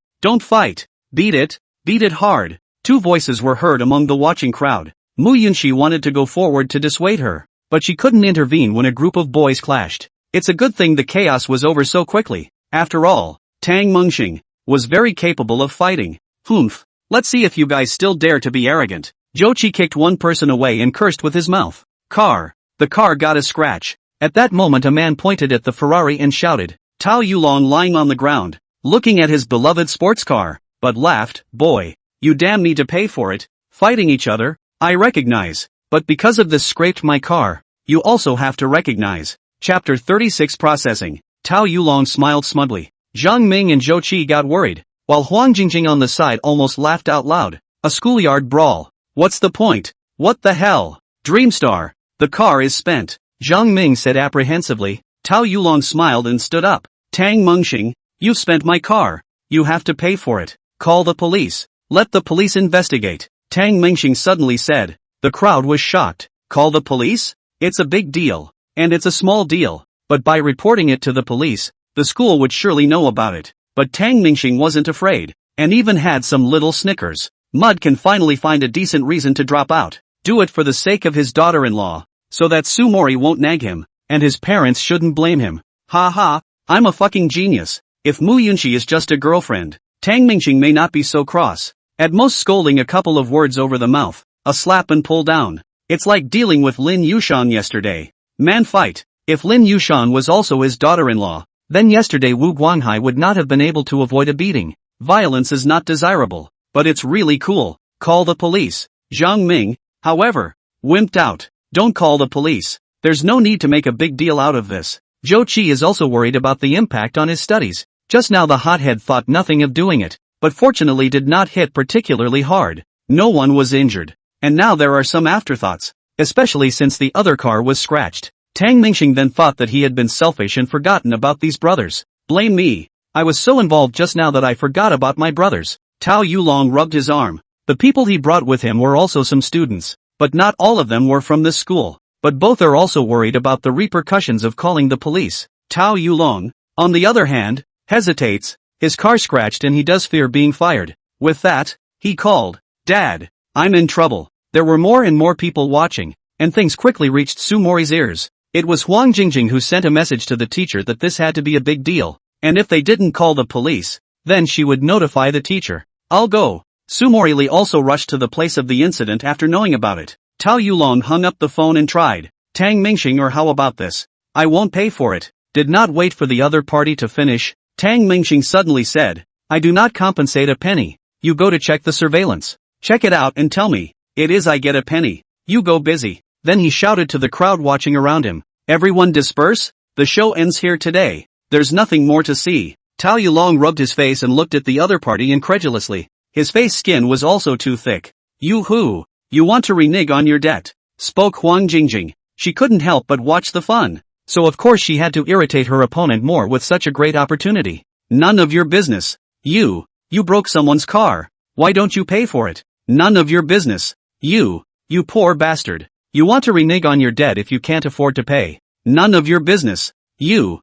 beat it hard. 2 voices were heard among the watching crowd. Mu Yunxi wanted to go forward to dissuade her, but she couldn't intervene when a group of boys clashed. It's a good thing the chaos was over so quickly. After all, Tang Mingxing was very capable of fighting. Humph. Let's see if you guys still dare to be arrogant. Zhou Qi kicked one person away and cursed with his mouth. Car. The car got a scratch. At that moment a man pointed at the Ferrari and shouted. Tao Yulong lying on the ground, looking at his beloved sports car, but laughed. Boy, you damn need to pay for it. Fighting each other, I recognize. But because of this scraped my car, you also have to recognize. Chapter 36 Processing. Tao Yulong smiled smugly. Zhang Ming and Zhou Qi got worried, while Huang Jingjing on the side almost laughed out loud. A schoolyard brawl. What's the point? What the hell? Dreamstar. The car is spent. Zhang Ming said apprehensively. Tao Yulong smiled and stood up. Tang Mingxing, you've spent my car. You have to pay for it. Call the police. Let the police investigate. Tang Mingxing suddenly said. The crowd was shocked. Call the police? It's a big deal. And it's a small deal. But by reporting it to the police, the school would surely know about it. But Tang Mingxing wasn't afraid, and even had some little snickers. Mud can finally find a decent reason to drop out. Do it for the sake of his daughter-in-law, so that Sumori won't nag him, and his parents shouldn't blame him. Ha ha, I'm a fucking genius. If Mu Yunxi is just a girlfriend, Tang Mingxing may not be so cross. At most scolding a couple of words over the mouth, a slap and pull down. It's like dealing with Lin Yushan yesterday. Man fight. If Lin Yushan was also his daughter-in-law, then yesterday Wu Guanghai would not have been able to avoid a beating. Violence is not desirable, but it's really cool. Call the police. Zhang Ming, however, wimped out. Don't call the police. There's no need to make a big deal out of this. Zhou Qi is also worried about the impact on his studies. Just now the hothead thought nothing of doing it, but fortunately did not hit particularly hard. No one was injured. And now there are some afterthoughts, especially since the other car was scratched. Tang Mingxing then thought that he had been selfish and forgotten about these brothers. Blame me. I was so involved just now that I forgot about my brothers. Tao Yulong rubbed his arm. The people he brought with him were also some students, but not all of them were from this school. But both are also worried about the repercussions of calling the police. Tao Yulong, on the other hand, hesitates. His car scratched and he does fear being fired. With that, he called, Dad, I'm in trouble. There were more and more people watching, and things quickly reached Sumori's ears. It was Huang Jingjing who sent a message to the teacher that this had to be a big deal, and if they didn't call the police, then she would notify the teacher. I'll go. Sumori Li also rushed to the place of the incident after knowing about it. Tao Yulong hung up the phone and tried. Tang Mingxing, or how about this? I won't pay for it. Did not wait for the other party to finish. Tang Mingxing suddenly said, I do not compensate a penny. You go to check the surveillance. Check it out and tell me. It is I get a penny. You go busy. Then he shouted to the crowd watching around him. Everyone disperse? The show ends here today. There's nothing more to see. Tao Yulong rubbed his face and looked at the other party incredulously. His face skin was also too thick. You who? You want to renege on your debt? Spoke Huang Jingjing. She couldn't help but watch the fun. So of course she had to irritate her opponent more with such a great opportunity. None of your business. You broke someone's car. Why don't you pay for it? None of your business. You You poor bastard. You want to renege on your debt if you can't afford to pay. None of your business. You.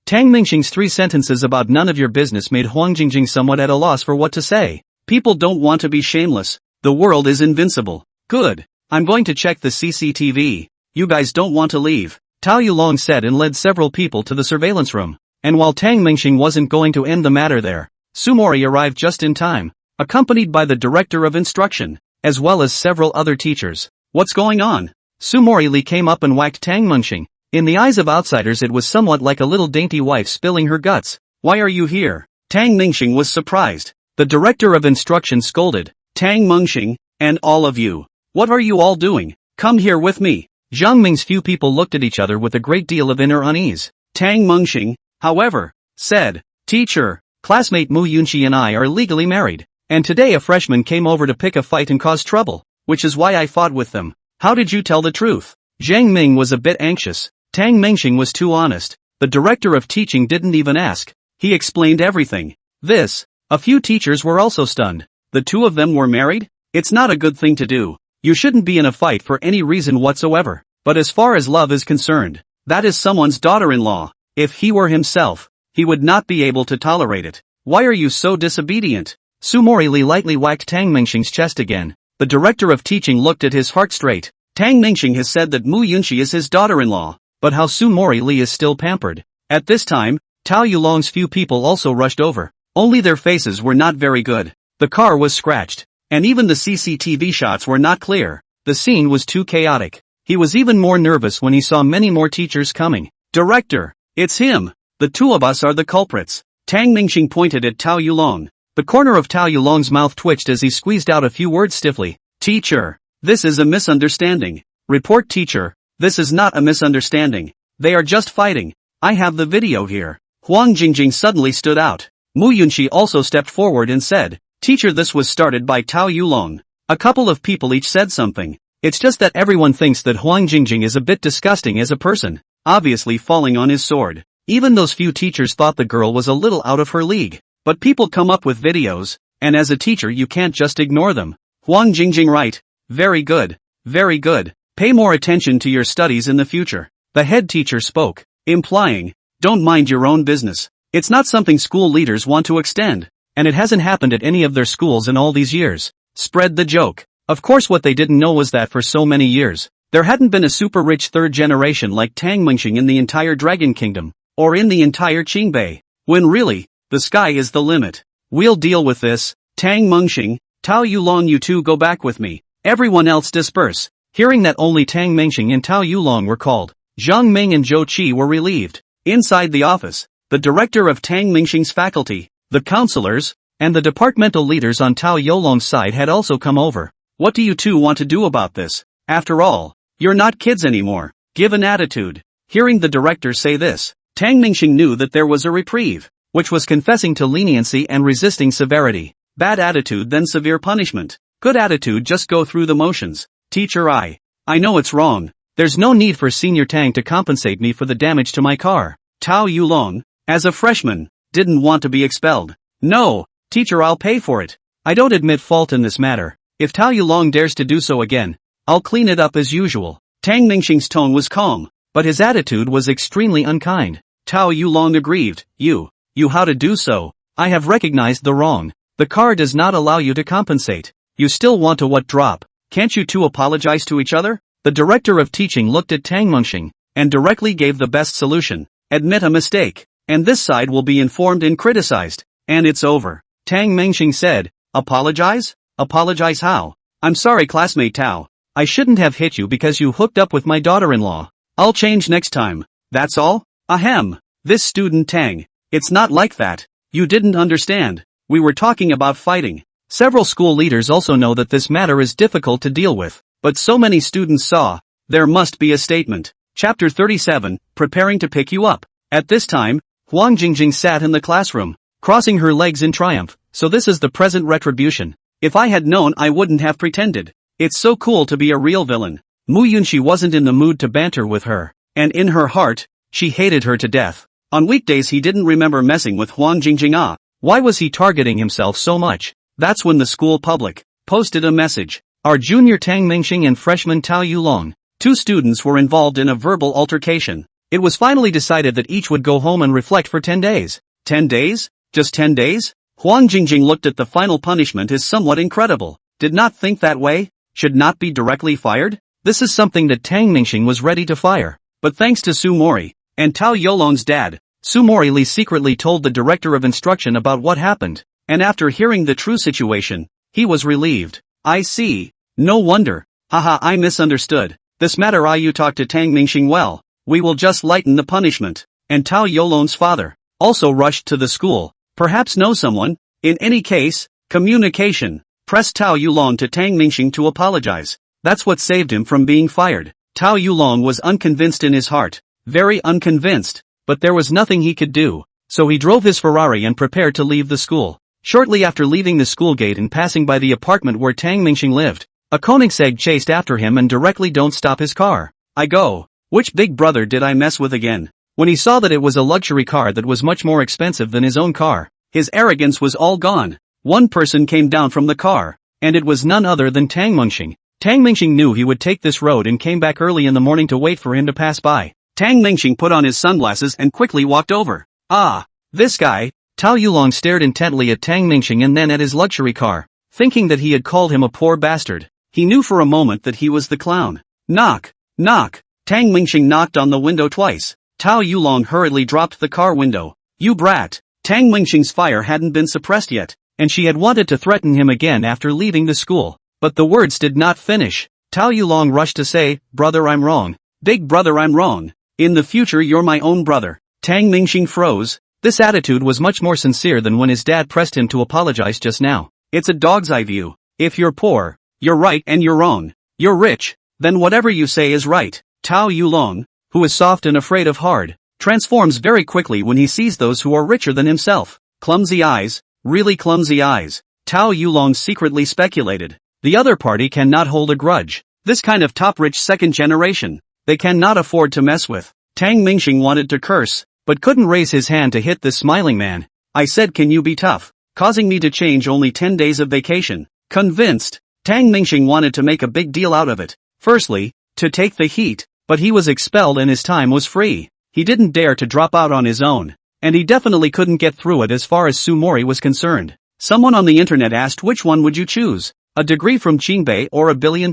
Tang Mingxing's 3 sentences about none of your business made Huang Jingjing somewhat at a loss for what to say. People don't want to be shameless. The world is invincible. Good. I'm going to check the CCTV. You guys don't want to leave, Tao Yulong said and led several people to the surveillance room. And while Tang Mingxing wasn't going to end the matter there, Sumori arrived just in time, accompanied by the director of instruction, as well as several other teachers. What's going on? Sumori Li came up and whacked Tang Mingxing. In the eyes of outsiders it was somewhat like a little dainty wife spilling her guts. Why are you here? Tang Mingxing was surprised. The director of instruction scolded, Tang Mingxing, and all of you. What are you all doing? Come here with me. Zhang Ming's few people looked at each other with a great deal of inner unease. Tang Mingxing, however, said, Teacher, classmate Mu Yunxi and I are legally married, and today a freshman came over to pick a fight and cause trouble, which is why I fought with them. How did you tell the truth? Zhang Ming was a bit anxious. Tang Mingxing was too honest. The director of teaching didn't even ask. He explained everything. A few teachers were also stunned. The two of them were married? It's not a good thing to do. You shouldn't be in a fight for any reason whatsoever. But as far as love is concerned, that is someone's daughter-in-law. If he were himself, he would not be able to tolerate it. Why are you so disobedient? Sumori Li lightly whacked Tang Mingxing's chest again. The director of teaching looked at his heart straight. Tang Mingxing has said that Mu Yunxi is his daughter-in-law. But how Sumori Li is still pampered. At this time, Tao Yulong's few people also rushed over. Only their faces were not very good. The car was scratched. And even the CCTV shots were not clear. The scene was too chaotic. He was even more nervous when he saw many more teachers coming. Director, it's him. The two of us are the culprits. Tang Mingxing pointed at Tao Yulong. The corner of Tao Yulong's mouth twitched as he squeezed out a few words stiffly. Teacher, this is a misunderstanding. Report teacher, this is not a misunderstanding. They are just fighting. I have the video here. Huang Jingjing suddenly stood out. Mu Yunxi also stepped forward and said, Teacher, this was started by Tao Yulong. A couple of people each said something. It's just that everyone thinks that Huang Jingjing is a bit disgusting as a person, obviously falling on his sword. Even those few teachers thought the girl was a little out of her league. But people come up with videos, and as a teacher you can't just ignore them. Huang Jingjing right. Very good. Very good. Pay more attention to your studies in the future. The head teacher spoke, implying, don't mind your own business. It's not something school leaders want to extend. And it hasn't happened at any of their schools in all these years. Spread the joke. Of course what they didn't know was that for so many years, there hadn't been a super rich third generation like Tang Mingxing in the entire Dragon Kingdom, or in the entire Qingbei. When really, the sky is the limit. We'll deal with this. Tang Mingxing, Tao Yulong, you two go back with me. Everyone else disperse. Hearing that only Tang Mingxing and Tao Yulong were called, Zhang Ming and Zhou Qi were relieved. Inside the office, the director of Tang Mingxing's faculty, the counselors, and the departmental leaders on Tao Yulong's side had also come over. What do you two want to do about this? After all, you're not kids anymore. Give an attitude. Hearing the director say this, Tang Mingxing knew that there was a reprieve, which was confessing to leniency and resisting severity. Bad attitude then severe punishment. Good attitude just go through the motions. Teacher, I know it's wrong. There's no need for Senior Tang to compensate me for the damage to my car. Tao Yulong, as a freshman, didn't want to be expelled. No, teacher, I'll pay for it. I don't admit fault in this matter. If Tao Yulong dares to do so again, I'll clean it up as usual. Tang Mingxing's tone was calm, but his attitude was extremely unkind. Tao Yulong aggrieved, You how to do so? I have recognized the wrong. The car does not allow you to compensate. You still want to what drop? Can't you two apologize to each other? The director of teaching looked at Tang Mingxing, and directly gave the best solution. Admit a mistake, and this side will be informed and criticized, and it's over. Tang Mingxing said, Apologize? Apologize how? I'm sorry classmate Tao. I shouldn't have hit you because you hooked up with my daughter-in-law. I'll change next time. That's all? Ahem. This student Tang. It's not like that. You didn't understand. We were talking about fighting. Several school leaders also know that this matter is difficult to deal with, but so many students saw. There must be a statement. Chapter 37, Preparing to Pick You Up. At this time, Huang Jingjing sat in the classroom, crossing her legs in triumph. So this is the present retribution. If I had known I wouldn't have pretended. It's so cool to be a real villain. Mu Yunxi wasn't in the mood to banter with her, and in her heart, she hated her to death. On weekdays he didn't remember messing with Huang Jingjing. Why was he targeting himself so much? That's when the school public posted a message. Our junior Tang Mingxing and freshman Tao Yulong. Two students were involved in a verbal altercation. It was finally decided that each would go home and reflect for 10 days. 10 days? Just 10 days? Huang Jingjing looked at the final punishment as somewhat incredible. Did not think that way? Should not be directly fired? This is something that Tang Mingxing was ready to fire. But thanks to Su Mori, and Tao Yolong's dad, Su Mori Li secretly told the director of instruction about what happened, and after hearing the true situation, he was relieved. I see. No wonder. Haha, I misunderstood. This matter you talk to Tang Mingxing well. We will just lighten the punishment. And Tao Yolong's father also rushed to the school. Perhaps know someone. In any case, communication. Pressed Tao Yulong to Tang Mingxing to apologize. That's what saved him from being fired. Tao Yulong was unconvinced in his heart. Very unconvinced. But there was nothing he could do. So he drove his Ferrari and prepared to leave the school. Shortly after leaving the school gate and passing by the apartment where Tang Mingxing lived, a Koenigsegg chased after him and directly don't stop his car. I go. Which big brother did I mess with again? When he saw that it was a luxury car that was much more expensive than his own car, his arrogance was all gone. One person came down from the car, and it was none other than Tang Mingxing. Tang Mingxing knew he would take this road and came back early in the morning to wait for him to pass by. Tang Mingxing put on his sunglasses and quickly walked over. Ah, this guy. Tao Yulong stared intently at Tang Mingxing and then at his luxury car, thinking that he had called him a poor bastard. He knew for a moment that he was the clown. Knock, knock. Tang Mingxing knocked on the window twice. Tao Yulong hurriedly dropped the car window. You brat. Tang Mingxing's fire hadn't been suppressed yet, and she had wanted to threaten him again after leaving the school. But the words did not finish. Tao Yulong rushed to say, brother, I'm wrong. Big brother, I'm wrong. In the future you're my own brother. Tang Mingxing froze. This attitude was much more sincere than when his dad pressed him to apologize just now. It's a dog's eye view. If you're poor, you're right and you're wrong. You're rich, then whatever you say is right. Tao Yulong, who is soft and afraid of hard, transforms very quickly when he sees those who are richer than himself. Clumsy eyes, really clumsy eyes. Tao Yulong secretly speculated. The other party cannot hold a grudge. This kind of top-rich second generation, they cannot afford to mess with. Tang Mingxing wanted to curse, but couldn't raise his hand to hit this smiling man. I said, can you be tough? Causing me to change only 10 days of vacation. Convinced, Tang Mingxing wanted to make a big deal out of it. Firstly, to take the heat, but he was expelled and his time was free. He didn't dare to drop out on his own, and he definitely couldn't get through it as far as Su Mori was concerned. Someone on the internet asked which one would you choose, a degree from Qingbei or $1 billion?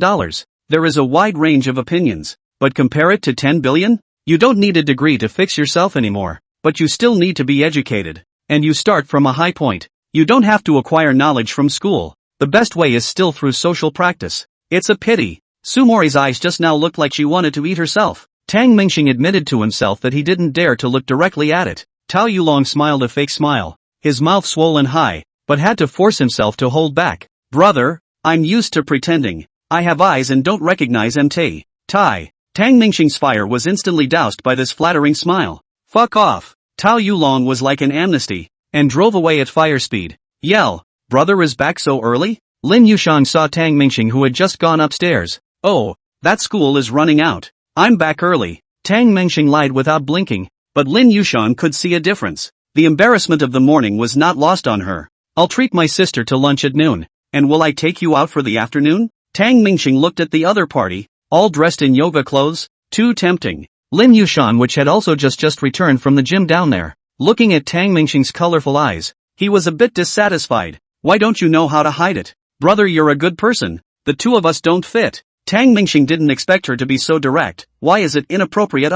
There is a wide range of opinions, but compare it to 10 billion? You don't need a degree to fix yourself anymore, but you still need to be educated, and you start from a high point. You don't have to acquire knowledge from school. The best way is still through social practice. It's a pity. Su Mori's eyes just now looked like she wanted to eat herself. Tang Mingxing admitted to himself that he didn't dare to look directly at it. Tao Yulong smiled a fake smile, his mouth swollen high, but had to force himself to hold back. Brother, I'm used to pretending. I have eyes and don't recognize MT. Tai. Tang Mingxing's fire was instantly doused by this flattering smile. Fuck off. Tao Yulong was like an amnesty, and drove away at fire speed. Yell, brother is back so early? Lin Yushang saw Tang Mingxing who had just gone upstairs. Oh, that school is running out. I'm back early. Tang Mingxing lied without blinking, but Lin Yushang could see a difference. The embarrassment of the morning was not lost on her. I'll treat my sister to lunch at noon, and will I take you out for the afternoon? Tang Mingxing looked at the other party, all dressed in yoga clothes. Too tempting. Lin Yushan, which had also just returned from the gym down there, looking at Tang Mingxing's colorful eyes, he was a bit dissatisfied. Why don't you know how to hide it? Brother, you're a good person. The two of us don't fit. Tang Mingxing didn't expect her to be so direct. Why is it inappropriate?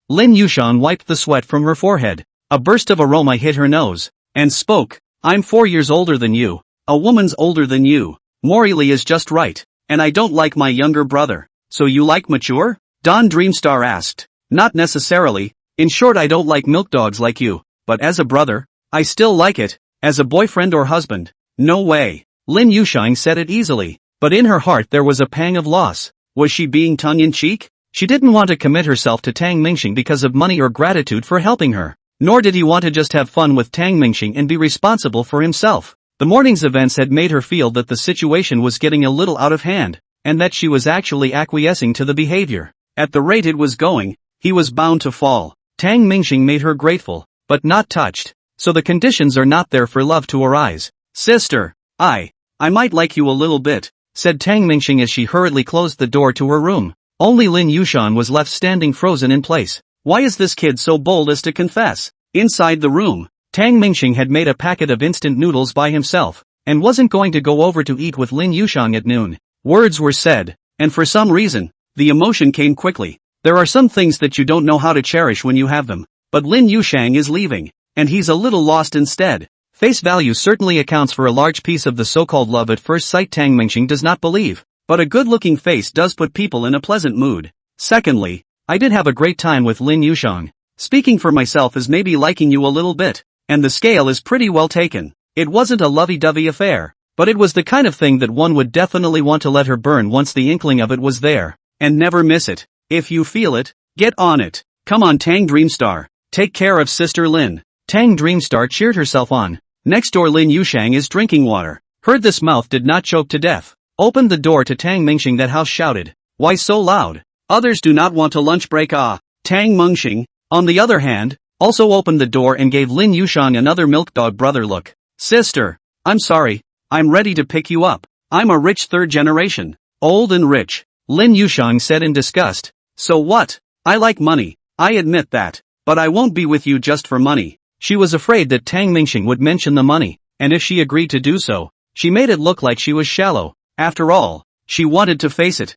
Lin Yushan wiped the sweat from her forehead. A burst of aroma hit her nose, and spoke. I'm 4 years older than you. A woman's older than you. Morally is just right. And I don't like my younger brother. So you like mature? Don Dreamstar asked. Not necessarily. In short, I don't like milk dogs like you. But as a brother, I still like it. As a boyfriend or husband, no way. Lin Yushang said it easily. But in her heart there was a pang of loss. Was she being tongue-in-cheek? She didn't want to commit herself to Tang Mingxing because of money or gratitude for helping her. Nor did he want to just have fun with Tang Mingxing and be responsible for himself. The morning's events had made her feel that the situation was getting a little out of hand, and that she was actually acquiescing to the behavior. At the rate it was going, he was bound to fall. Tang Mingxing made her grateful, but not touched. So the conditions are not there for love to arise. Sister, I might like you a little bit. said Tang Mingxing as she hurriedly closed the door to her room. Only Lin Yushan was left standing frozen in place. Why is this kid so bold as to confess? Inside the room, Tang Mingxing had made a packet of instant noodles by himself, and wasn't going to go over to eat with Lin Yushan at noon. Words were said, and for some reason, the emotion came quickly. There are some things that you don't know how to cherish when you have them, but Lin Yushang is leaving, and he's a little lost instead. Face value certainly accounts for a large piece of the so-called love at first sight Tang Mingxing does not believe, but a good-looking face does put people in a pleasant mood. Secondly, I did have a great time with Lin Yushang. Speaking for myself is maybe liking you a little bit, and the scale is pretty well taken. It wasn't a lovey-dovey affair, but it was the kind of thing that one would definitely want to let her burn once the inkling of it was there, and never miss it. If you feel it, get on it. Come on Tang Dreamstar, take care of Sister Lin. Tang Dreamstar cheered herself on. Next door Lin Yushang is drinking water. Heard this mouth did not choke to death. Opened the door to Tang Mingxing. That house shouted. Why so loud? Others do not want a lunch break. Tang Mingxing, on the other hand, also opened the door and gave Lin Yushang another milk dog brother look. Sister, I'm sorry, I'm ready to pick you up. I'm a rich third generation. Old and rich, Lin Yushang said in disgust. So what? I like money, I admit that, but I won't be with you just for money. She was afraid that Tang Mingxing would mention the money, and if she agreed to do so, she made it look like she was shallow. After all, she wanted to face it.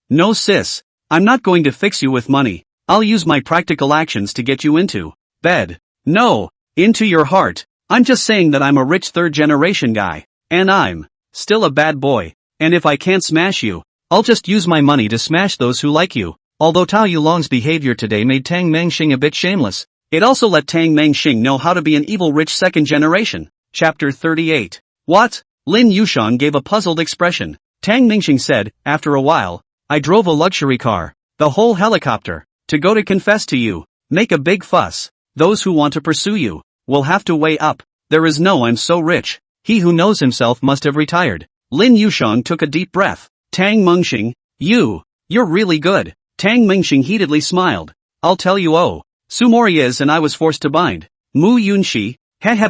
No sis, I'm not going to fix you with money. I'll use my practical actions to get you into bed. No, into your heart. I'm just saying that I'm a rich third generation guy, and I'm still a bad boy, and if I can't smash you, I'll just use my money to smash those who like you. Although Tao Yulong's behavior today made Tang Mingxing a bit shameless, it also let Tang Mingxing know how to be an evil rich second generation. Chapter 38. What? Lin Yushan gave a puzzled expression. Tang Mingxing said, after a while, I drove a luxury car, the whole helicopter, to go to confess to you, make a big fuss. Those who want to pursue you will have to weigh up. There is no I'm so rich. He who knows himself must have retired. Lin Yushan took a deep breath. Tang Mingxing, you're really good. Tang Mingxing heatedly smiled. I'll tell you Sumori is and I was forced to bind. Mu Yunshi,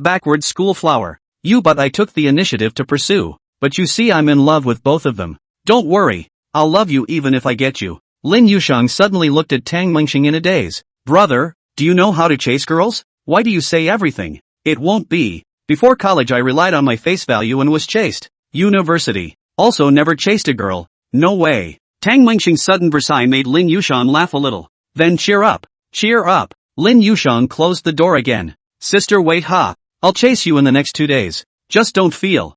backward school flower. But I took the initiative to pursue. But you see I'm in love with both of them. Don't worry, I'll love you even if I get you. Lin Yushang suddenly looked at Tang Mingxing in a daze. Brother, do you know how to chase girls? Why do you say everything? It won't be. Before college I relied on my face value and was chased. University. Also never chased a girl. No way. Tang Mingxing's sudden verse made Lin Yushan laugh a little. Then cheer up. Cheer up. Lin Yushan closed the door again. Sister wait I'll chase you in the next 2 days. Just don't feel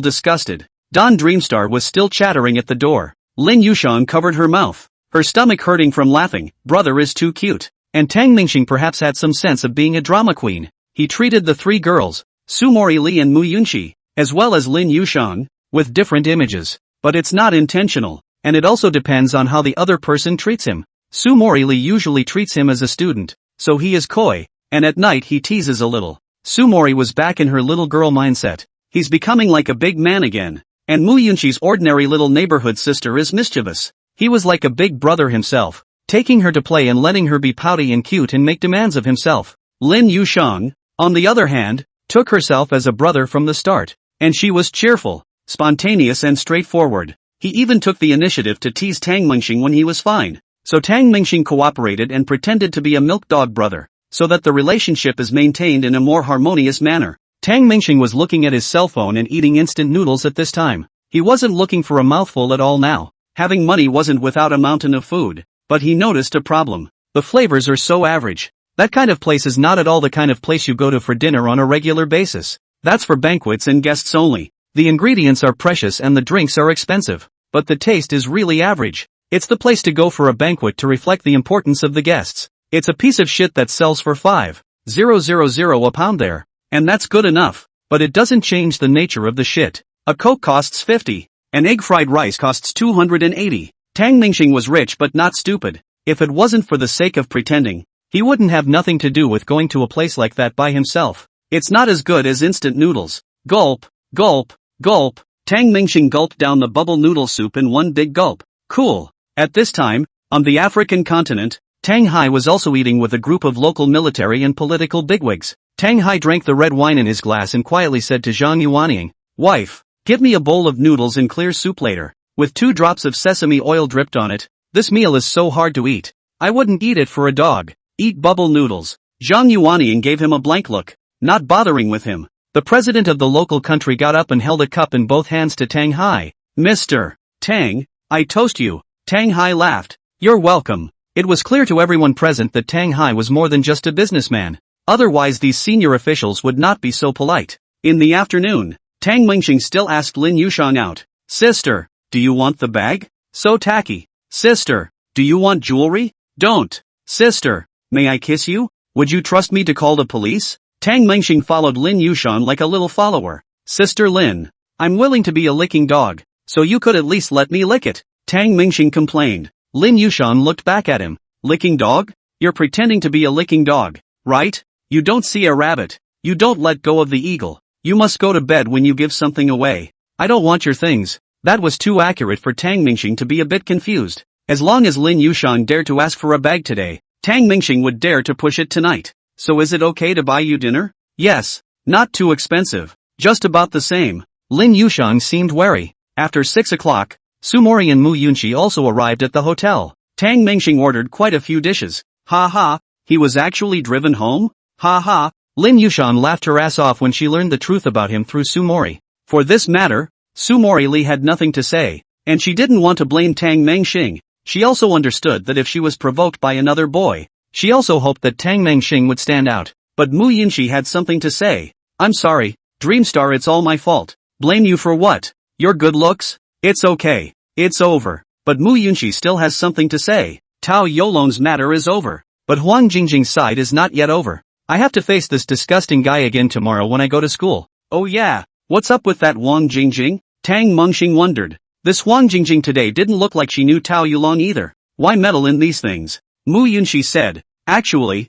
disgusted. Don Dreamstar was still chattering at the door. Lin Yushan covered her mouth. Her stomach hurting from laughing. Brother is too cute. And Tang Mingxing perhaps had some sense of being a drama queen. He treated the three girls, Sumori Li and Mu Yunshi, as well as Lin Yushan, with different images. But it's not intentional, and it also depends on how the other person treats him. Sumori Li usually treats him as a student, so he is coy, and at night he teases a little. Sumori was back in her little girl mindset. He's becoming like a big man again. And Mu Yunshi's ordinary little neighborhood sister is mischievous. He was like a big brother himself, taking her to play and letting her be pouty and cute and make demands of himself. Lin Yushang, on the other hand, took herself as a brother from the start, and she was cheerful, spontaneous and straightforward. He even took the initiative to tease Tang Mingxing when he was fine. So Tang Mingxing cooperated and pretended to be a milk dog brother, so that the relationship is maintained in a more harmonious manner. Tang Mingxing was looking at his cell phone and eating instant noodles at this time. He wasn't looking for a mouthful at all now. Having money wasn't without a mountain of food, but he noticed a problem. The flavors are so average. That kind of place is not at all the kind of place you go to for dinner on a regular basis. That's for banquets and guests only. The ingredients are precious and the drinks are expensive, but the taste is really average. It's the place to go for a banquet to reflect the importance of the guests. It's a piece of shit that sells for 5,000 a pound there. And that's good enough, but it doesn't change the nature of the shit. A Coke costs 50. An egg fried rice costs 280. Tang Mingxing was rich but not stupid. If it wasn't for the sake of pretending, he wouldn't have nothing to do with going to a place like that by himself. It's not as good as instant noodles. Gulp, gulp, gulp. Tang Mingxing gulped down the bubble noodle soup in one big gulp. Cool. At this time, on the African continent, Tang Hai was also eating with a group of local military and political bigwigs. Tang Hai drank the red wine in his glass and quietly said to Zhang Yuanying, Wife, Give me a bowl of noodles in clear soup later, with 2 drops of sesame oil dripped on it. This meal is so hard to eat. I wouldn't eat it for a dog. Eat bubble noodles. Zhang Yuanian gave him a blank look, not bothering with him. The president of the local country got up and held a cup in both hands to Tang Hai. Mr. Tang, I toast you. Tang Hai laughed. You're welcome. It was clear to everyone present that Tang Hai was more than just a businessman. Otherwise these senior officials would not be so polite. In the afternoon, Tang Mingxing still asked Lin Yushang out. Sister, do you want the bag? So tacky. Sister, do you want jewelry? Don't. Sister, may I kiss you? Would you trust me to call the police? Tang Mingxing followed Lin Yushan like a little follower. Sister Lin, I'm willing to be a licking dog, so you could at least let me lick it. Tang Mingxing complained. Lin Yushan looked back at him. Licking dog? You're pretending to be a licking dog, right? You don't see a rabbit. You don't let go of the eagle. You must go to bed when you give something away. I don't want your things. That was too accurate for Tang Mingxing to be a bit confused. As long as Lin Yushan dared to ask for a bag today, Tang Mingxing would dare to push it tonight. So is it okay to buy you dinner? Yes. Not too expensive. Just about the same. Lin Yushan seemed wary. After 6 o'clock, Sumori and Mu Yunqi also arrived at the hotel. Tang Mingxing ordered quite a few dishes. Ha ha, he was actually driven home? Ha ha. Lin Yushan laughed her ass off when she learned the truth about him through Sumori. For this matter, Sumori Li had nothing to say, and she didn't want to blame Tang Mingxing. She also understood that if she was provoked by another boy, she also hoped that Tang Mingxing would stand out. But Mu Yunqi had something to say. I'm sorry, Dreamstar, it's all my fault. Blame you for what? Your good looks? It's okay. It's over. But Mu Yunqi still has something to say. Tao Yolong's matter is over. But Huang Jingjing's side is not yet over. I have to face this disgusting guy again tomorrow when I go to school. Oh yeah, what's up with that Huang Jingjing? Tang Mingxing wondered. This Huang Jingjing today didn't look like she knew Tao Yulong either. Why meddle in these things? Mu Yunqi said. Actually,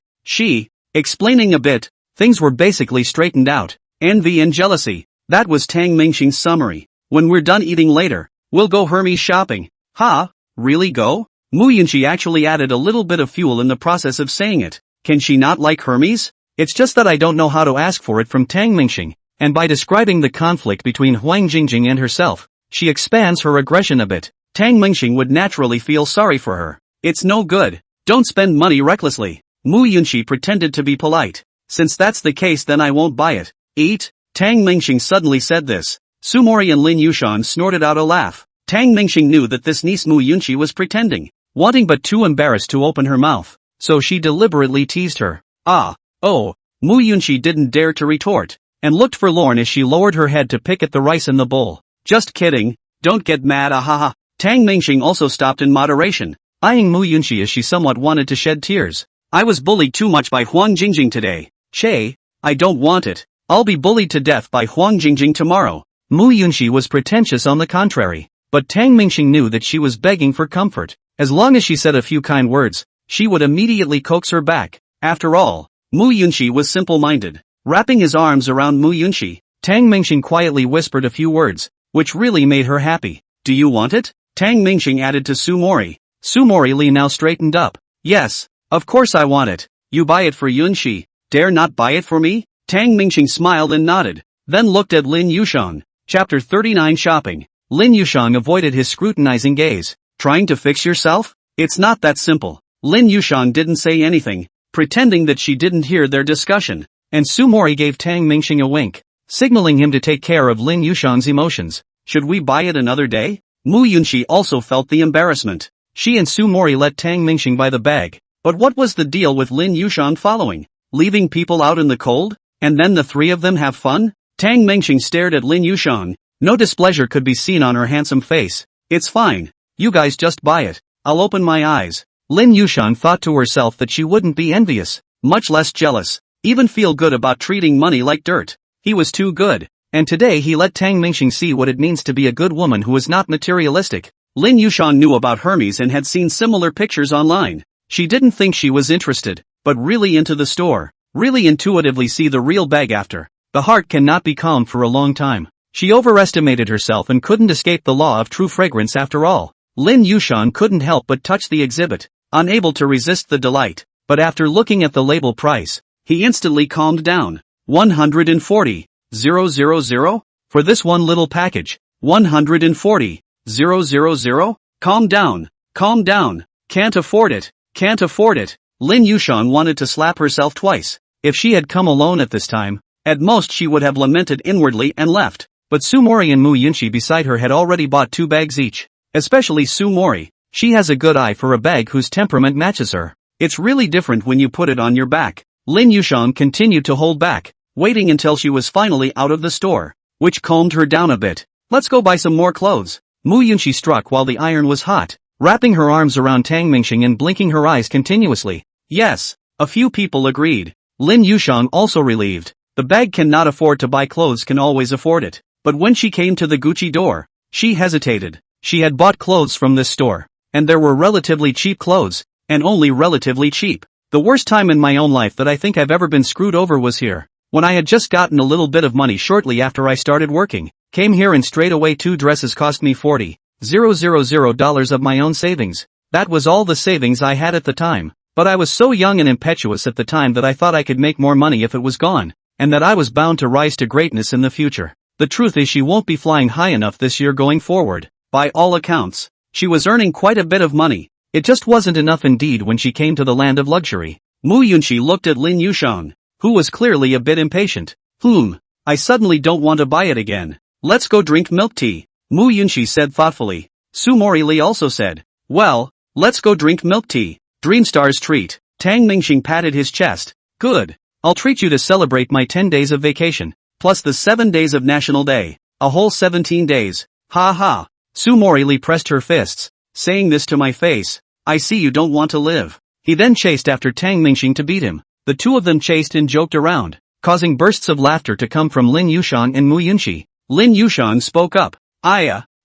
explaining a bit, things were basically straightened out. Envy and jealousy. That was Tang Mingxing's summary. When we're done eating later, we'll go Hermes shopping. Ha? Really go? Mu Yunqi actually added a little bit of fuel in the process of saying it. Can she not like Hermes? It's just that I don't know how to ask for it from Tang Mingxing. And by describing the conflict between Huang Jingjing and herself, she expands her aggression a bit. Tang Mingxing would naturally feel sorry for her. It's no good. Don't spend money recklessly. Mu Yunqi pretended to be polite. Since that's the case, then I won't buy it. Eat? Tang Mingxing suddenly said this. Sumori and Lin Yushan snorted out a laugh. Tang Mingxing knew that this niece Mu Yunqi was pretending, wanting but too embarrassed to open her mouth, so she deliberately teased her. Oh, Mu Yunqi didn't dare to retort, and looked forlorn as she lowered her head to pick at the rice in the bowl. Just kidding, don't get mad, ahaha. Tang Mingxing also stopped in moderation, eyeing Mu Yunqi as she somewhat wanted to shed tears. I was bullied too much by Huang Jingjing today. Che, I don't want it. I'll be bullied to death by Huang Jingjing tomorrow. Mu Yunqi was pretentious on the contrary, but Tang Mingxing knew that she was begging for comfort. As long as she said a few kind words, she would immediately coax her back. After all, Mu Yunqi was simple-minded. Wrapping his arms around Mu Yunqi, Tang Mingxing quietly whispered a few words, which really made her happy. Do you want it? Tang Mingxing added to Sumori. Sumori Li now straightened up. Yes, of course I want it. You buy it for Yunqi. Dare not buy it for me? Tang Mingxing smiled and nodded, then looked at Lin Yushan. Chapter 39 Shopping. Lin Yushan avoided his scrutinizing gaze. Trying to fix yourself? It's not that simple. Lin Yushan didn't say anything, pretending that she didn't hear their discussion, and Sumori gave Tang Mingxing a wink, signaling him to take care of Lin Yushan's emotions. Should we buy it another day? Mu Yunqi also felt the embarrassment. She and Sumori let Tang Mingxing buy the bag, but what was the deal with Lin Yushan following? Leaving people out in the cold? And then the three of them have fun? Tang Mingxing stared at Lin Yushan. No displeasure could be seen on her handsome face. It's fine. You guys just buy it. I'll open my eyes. Lin Yushan thought to herself that she wouldn't be envious, much less jealous, even feel good about treating money like dirt. He was too good. And today he let Tang Mingxing see what it means to be a good woman who is not materialistic. Lin Yushan knew about Hermes and had seen similar pictures online. She didn't think she was interested, but really into the store. Really intuitively see the real bag after. The heart cannot be calm for a long time. She overestimated herself and couldn't escape the law of true fragrance after all. Lin Yushan couldn't help but touch the exhibit, unable to resist the delight. But after looking at the label price, he instantly calmed down. 140,000. for this one little package. 140,000? Calm down. Calm down. Can't afford it. Can't afford it. Lin Yushang wanted to slap herself twice. If she had come alone at this time, at most she would have lamented inwardly and left. But Sumori and Mu Yunshi beside her had already bought 2 bags each. Especially Sumori. She has a good eye for a bag whose temperament matches her. It's really different when you put it on your back. Lin Yushang continued to hold back, waiting until she was finally out of the store, which calmed her down a bit. Let's go buy some more clothes. Mu Yunshi struck while the iron was hot, wrapping her arms around Tang Mingxing and blinking her eyes continuously. Yes, a few people agreed. Lin Yushang also relieved. The bag cannot afford to buy clothes can always afford it. But when she came to the Gucci door, she hesitated. She had bought clothes from this store, and there were relatively cheap clothes, and only relatively cheap. The worst time in my own life that I think I've ever been screwed over was here. When I had just gotten a little bit of money shortly after I started working, came here and straight away 2 dresses cost me $40,000 of my own savings. That was all the savings I had at the time. But I was so young and impetuous at the time that I thought I could make more money if it was gone, and that I was bound to rise to greatness in the future. The truth is she won't be flying high enough this year going forward. By all accounts, she was earning quite a bit of money. It just wasn't enough indeed when she came to the land of luxury. Mu Yunshi looked at Lin Yushang, who was clearly a bit impatient. I suddenly don't want to buy it again. Let's go drink milk tea, Mu Yunshi said thoughtfully. Sumori Lee also said, well, let's go drink milk tea. Dreamstar's treat. Tang Mingxing patted his chest. Good. I'll treat you to celebrate my 10 days of vacation, plus the 7 days of National Day. A whole 17 days. Ha ha. Sumori Lee pressed her fists, saying this to my face. I see you don't want to live. He then chased after Tang Mingxing to beat him. The two of them chased and joked around, causing bursts of laughter to come from Lin Yushang and Mu Yunshi. Lin Yushang spoke up.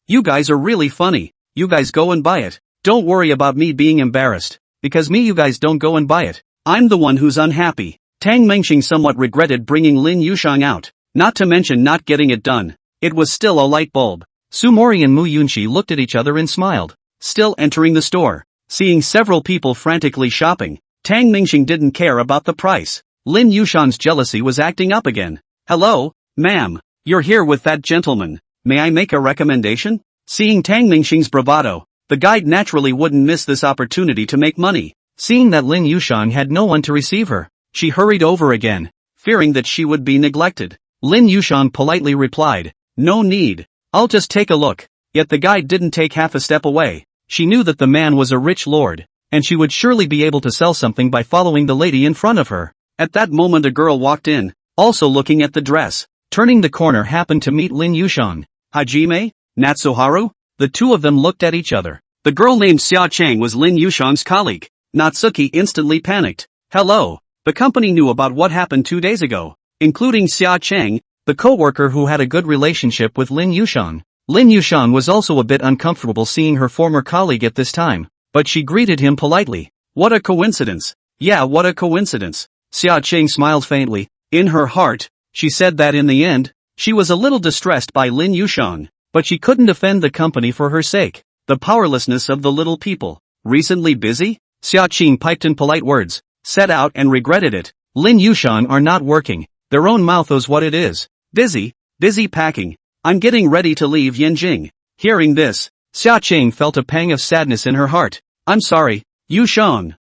You guys are really funny. You guys go and buy it. Don't worry about me being embarrassed. Because you guys don't go and buy it. I'm the one who's unhappy. Tang Mingxing somewhat regretted bringing Lin Yushang out, not to mention not getting it done. It was still a light bulb. Sumori and Mu Yunshi looked at each other and smiled. Still entering the store, seeing several people frantically shopping, Tang Mingxing didn't care about the price. Lin Yushang's jealousy was acting up again. Hello, ma'am, you're here with that gentleman. May I make a recommendation? Seeing Tang Mingxing's bravado, the guide naturally wouldn't miss this opportunity to make money. Seeing that Lin Yushang had no one to receive her, she hurried over again, fearing that she would be neglected. Lin Yushang politely replied, no need, I'll just take a look. Yet the guide didn't take half a step away. She knew that the man was a rich lord, and she would surely be able to sell something by following the lady in front of her. At that moment a girl walked in, also looking at the dress. Turning the corner happened to meet Lin Yushang. Hajime? Natsuharu? The two of them looked at each other. The girl named Xia Chang was Lin Yushang's colleague. Natsuki instantly panicked. Hello. The company knew about what happened 2 days ago, including Xia Chang, the co-worker who had a good relationship with Lin Yushang. Lin Yushang was also a bit uncomfortable seeing her former colleague at this time, but she greeted him politely. What a coincidence. Yeah, what a coincidence. Xia Chang smiled faintly. In her heart, she said that in the end, she was a little distressed by Lin Yushang, but she couldn't defend the company for her sake. The powerlessness of the little people. Recently busy? Xia Qing piped in polite words, set out and regretted it. Lin Yushang are not working. Their own mouth is what it is. Busy packing. I'm getting ready to leave Yanjing. Hearing this, Xia Qing felt a pang of sadness in her heart. I'm sorry, Yushang.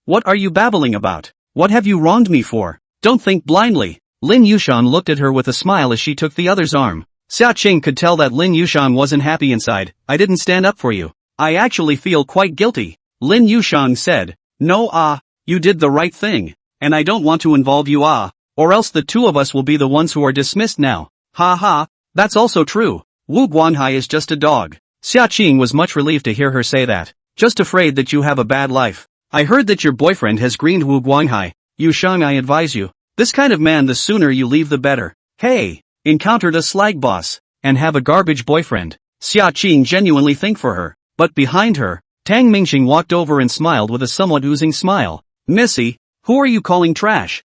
What are you babbling about? What have you wronged me for? Don't think blindly. Lin Yushang looked at her with a smile as she took the other's arm. Xia Qing could tell that Lin Yushang wasn't happy inside. I didn't stand up for you. I actually feel quite guilty. Lin Yushang said. No, you did the right thing. And I don't want to involve you, or else the two of us will be the ones who are dismissed now. Ha ha, that's also true. Wu Guanhai is just a dog. Xia Qing was much relieved to hear her say that. Just afraid that you have a bad life. I heard that your boyfriend has greened Wu Guanhai. Yushang, I advise you. This kind of man, the sooner you leave the better. Hey, encountered a slag boss, and have a garbage boyfriend. Xia Qing genuinely think for her. But behind her, Tang Mingxing walked over and smiled with a somewhat oozing smile. Missy, who are you calling trash?